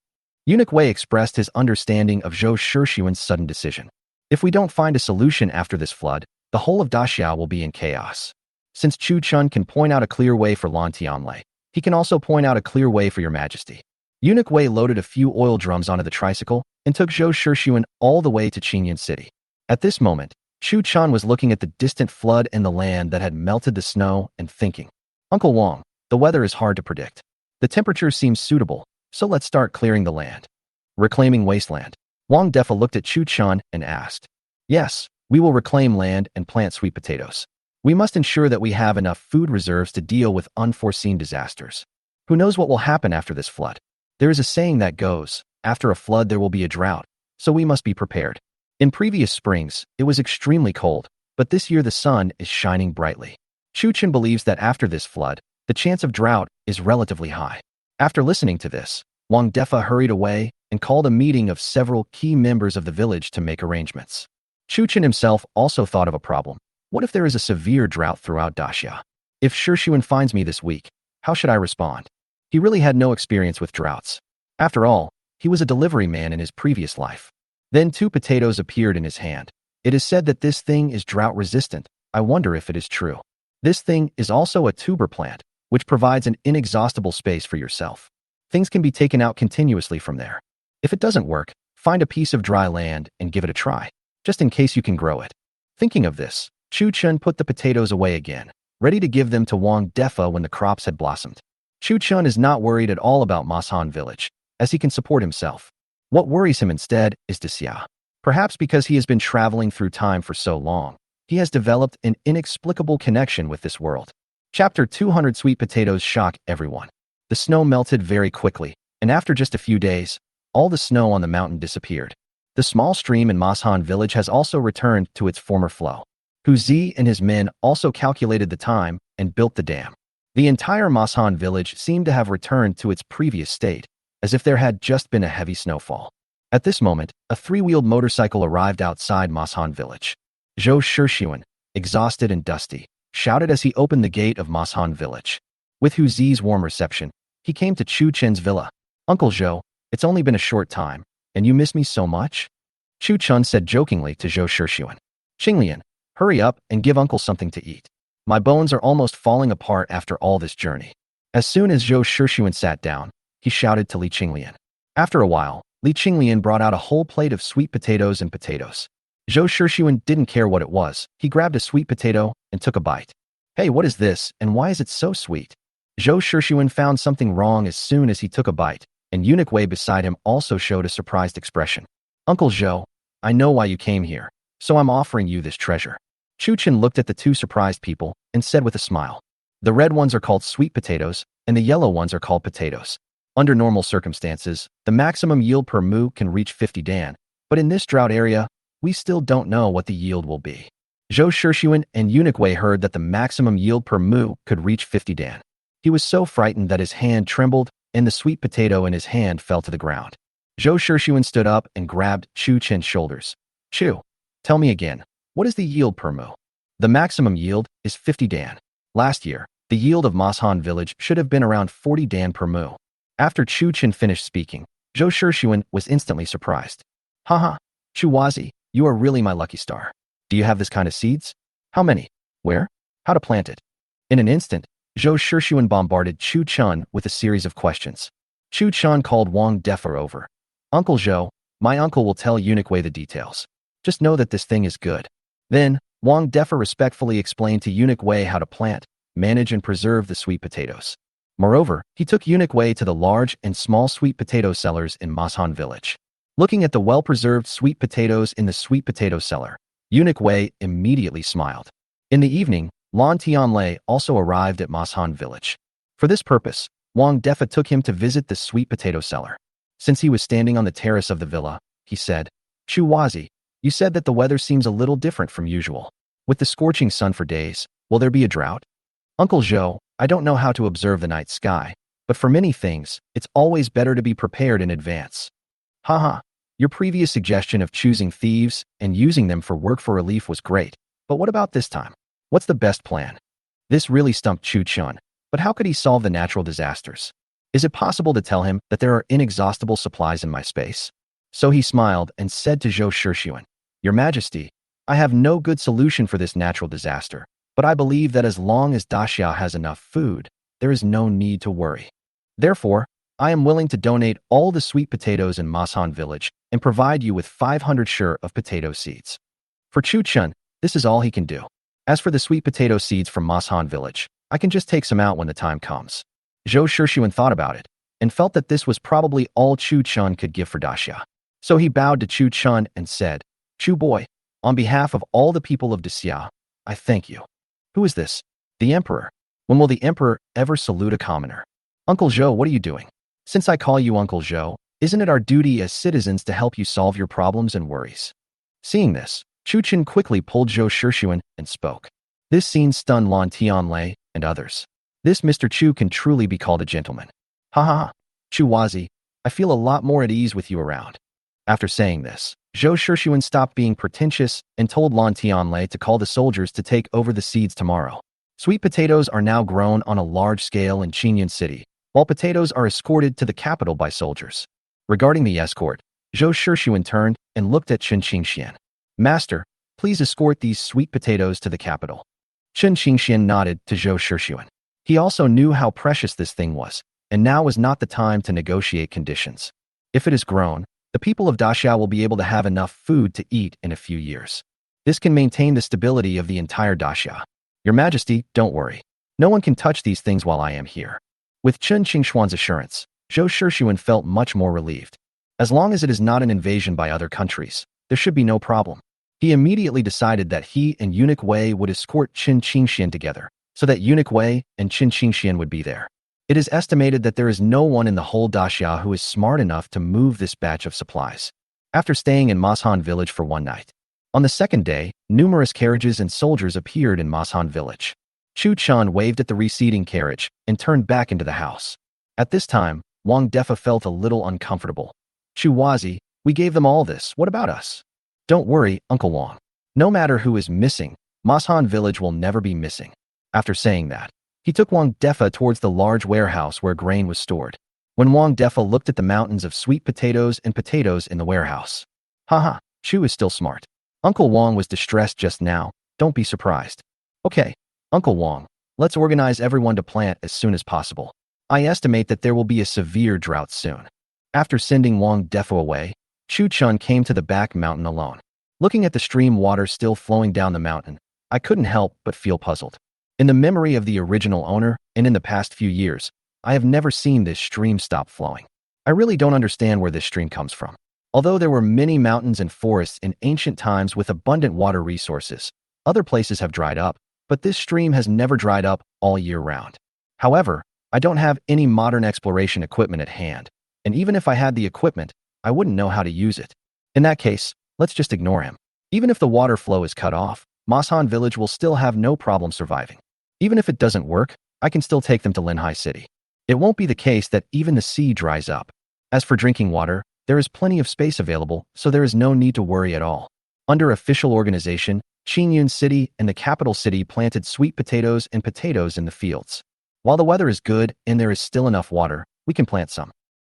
Eunuch Wei expressed his understanding of Zhou Shixuan's sudden decision. If we don't find a solution after this flood, the whole of Daxia will be in chaos. Since Chu Chun can point out a clear way for Lan Tianlei, he can also point out a clear way for your majesty. Eunuch Wei loaded a few oil drums onto the tricycle and took Zhou Shixuan all the way to Qingyun City. At this moment, Chu Chun was looking at the distant flood and the land that had melted the snow and thinking, Uncle Wang, the weather is hard to predict. The temperature seems suitable, so let's start clearing the land. Reclaiming wasteland. Wang Defa looked at Chu Chun and asked, Yes, we will reclaim land and plant sweet potatoes. We must ensure that we have enough food reserves to deal with unforeseen disasters. Who knows what will happen after this flood? There is a saying that goes, after a flood there will be a drought, so we must be prepared. In previous springs, it was extremely cold, but this year the sun is shining brightly. Chu Chun believes that after this flood, the chance of drought is relatively high. After listening to this, Wang Defa hurried away and called a meeting of several key members of the village to make arrangements. Chu Chun himself also thought of a problem. What if there is a severe drought throughout Daxia? If Shishuan finds me this week, how should I respond? He really had no experience with droughts. After all, he was a delivery man in his previous life. Then 2 potatoes appeared in his hand. It is said that this thing is drought resistant. I wonder if it is true. This thing is also a tuber plant, which provides an inexhaustible space for yourself. Things can be taken out continuously from there. If it doesn't work, find a piece of dry land and give it a try, just in case you can grow it. Thinking of this, Chu Chun put the potatoes away again, ready to give them to Wang Defa when the crops had blossomed. Chu Chun is not worried at all about Masan village, as he can support himself. What worries him instead is Xia. Perhaps because he has been traveling through time for so long, he has developed an inexplicable connection with this world. Chapter 200 Sweet potatoes shock everyone. The snow melted very quickly, and after just a few days, all the snow on the mountain disappeared. The small stream in Masan village has also returned to its former flow. Hu Zi and his men also calculated the time and built the dam. The entire Masan village seemed to have returned to its previous state, as if there had just been a heavy snowfall. At this moment, a 3-wheeled motorcycle arrived outside Masan village. Zhou Shishuan, exhausted and dusty, shouted as he opened the gate of Masan village. With Hu Zi's warm reception, he came to Chu Chen's villa. Uncle Zhou, it's only been a short time, and you miss me so much? Chu Chun said jokingly to Zhou Shishuan. Qinglian, hurry up and give uncle something to eat. My bones are almost falling apart after all this journey. As soon as Zhou Shishuan sat down, he shouted to Li Qinglian. After a while, Li Qinglian brought out a whole plate of sweet potatoes and potatoes. Zhou Shishuan didn't care what it was. He grabbed a sweet potato and took a bite. Hey, what is this, and why is it so sweet? Zhou Shishuan found something wrong as soon as he took a bite, and Eunuch Wei beside him also showed a surprised expression. Uncle Zhou, I know why you came here, so I'm offering you this treasure. Chu Chen looked at the 2 surprised people and said with a smile. The red ones are called sweet potatoes, and the yellow ones are called potatoes. Under normal circumstances, the maximum yield per mu can reach 50 dan, but in this drought area, we still don't know what the yield will be. Zhou Shishuan and Eunuch Wei heard that the maximum yield per mu could reach 50 dan. He was so frightened that his hand trembled, and the sweet potato in his hand fell to the ground. Zhou Shishuan stood up and grabbed Chu Chen's shoulders. Chu, tell me again, what is the yield per mu? The maximum yield is 50 dan. Last year, the yield of Masan village should have been around 40 dan per mu. After Chu Chen finished speaking, Zhou Shishuan was instantly surprised. Haha, Chu Wazi, you are really my lucky star. Do you have this kind of seeds? How many? Where? How to plant it? In an instant, Zhou Shishuan bombarded Chu Chun with a series of questions. Chu Chun called Wang Defa over. Uncle Zhou, my uncle will tell Eunuch Wei the details. Just know that this thing is good. Then, Wang Defa respectfully explained to Eunuch Wei how to plant, manage and preserve the sweet potatoes. Moreover, he took Eunuch Wei to the large and small sweet potato sellers in Masan village. Looking at the well-preserved sweet potatoes in the sweet potato cellar, Eunuch Wei immediately smiled. In the evening, Lan Tianlei also arrived at Masan village. For this purpose, Wang Defa took him to visit the sweet potato cellar. Since he was standing on the terrace of the villa, he said, Chu Wazi, you said that the weather seems a little different from usual. With the scorching sun for days, will there be a drought? Uncle Zhou, I don't know how to observe the night sky, but for many things, it's always better to be prepared in advance. Haha, your previous suggestion of choosing thieves and using them for work for relief was great, but what about this time? What's the best plan? This really stumped Chu Chun, but how could he solve the natural disasters? Is it possible to tell him that there are inexhaustible supplies in my space? So he smiled and said to Zhou Shishuan, Your Majesty, I have no good solution for this natural disaster, but I believe that as long as Daxia has enough food, there is no need to worry. Therefore, I am willing to donate all the sweet potatoes in Masan village and provide you with 500 shur of potato seeds. For Chu Chun, this is all he can do. As for the sweet potato seeds from Masan village, I can just take some out when the time comes. Zhou Shishuan thought about it and felt that this was probably all Chu Chun could give for Daxia. So he bowed to Chu Chun and said, Chu boy, on behalf of all the people of Daxia, I thank you. Who is this? The emperor. When will the emperor ever salute a commoner? Uncle Zhou, what are you doing? Since I call you Uncle Zhou, isn't it our duty as citizens to help you solve your problems and worries? Seeing this, Chu Chen quickly pulled Zhou Shishuan and spoke. This scene stunned Lan Tianlei and others. This Mr. Chu can truly be called a gentleman. Ha ha ha. Chu Wazi, I feel a lot more at ease with you around. After saying this, Zhou Shishuan stopped being pretentious and told Lan Tianlei to call the soldiers to take over the seeds tomorrow. Sweet potatoes are now grown on a large scale in Qingyun City, while potatoes are escorted to the capital by soldiers. Regarding the escort, Zhou Shixuan turned and looked at Chen Qingxian. Master, please escort these sweet potatoes to the capital. Chen Qingxian nodded to Zhou Shixuan. He also knew how precious this thing was, and now was not the time to negotiate conditions. If it is grown, the people of Daxia will be able to have enough food to eat in a few years. This can maintain the stability of the entire Daxia. Your Majesty, don't worry. No one can touch these things while I am here. With Chen Qingshuan's assurance, Zhou Shixuan felt much more relieved. As long as it is not an invasion by other countries, there should be no problem. He immediately decided that he and Eunuch Wei would escort Chen Qingxian together, so that Eunuch Wei and Chen Qingxian would be there. It is estimated that there is no one in the whole Daxia who is smart enough to move this batch of supplies. After staying in Mashan village for one night, on the second day, numerous carriages and soldiers appeared in Mashan village. Chu Chan waved at the receding carriage and turned back into the house. At this time, Wang Defa felt a little uncomfortable. Chu Wazi, we gave them all this, what about us? Don't worry, Uncle Wang. No matter who is missing, Mashan village will never be missing. After saying that, he took Wang Defa towards the large warehouse where grain was stored. When Wang Defa looked at the mountains of sweet potatoes and potatoes in the warehouse. Haha, Chu is still smart. Uncle Wang was distressed just now, don't be surprised. Okay, Uncle Wang, let's organize everyone to plant as soon as possible. I estimate that there will be a severe drought soon. After sending Wang Defa away, Chu Chun came to the back mountain alone. Looking at the stream water still flowing down the mountain, I couldn't help but feel puzzled. In the memory of the original owner, and in the past few years, I have never seen this stream stop flowing. I really don't understand where this stream comes from. Although there were many mountains and forests in ancient times with abundant water resources, other places have dried up, but this stream has never dried up all year round. However, I don't have any modern exploration equipment at hand, and even if I had the equipment, I wouldn't know how to use it. In that case, let's just ignore him. Even if the water flow is cut off, Mashan village will still have no problem surviving. Even if it doesn't work, I can still take them to Linhai City. It won't be the case that even the sea dries up. As for drinking water, there is plenty of space available, so there is no need to worry at all. Under official organization, Qingyun City and the capital city planted sweet potatoes and potatoes in the fields. While the weather is good and there is still enough water, we can plant some.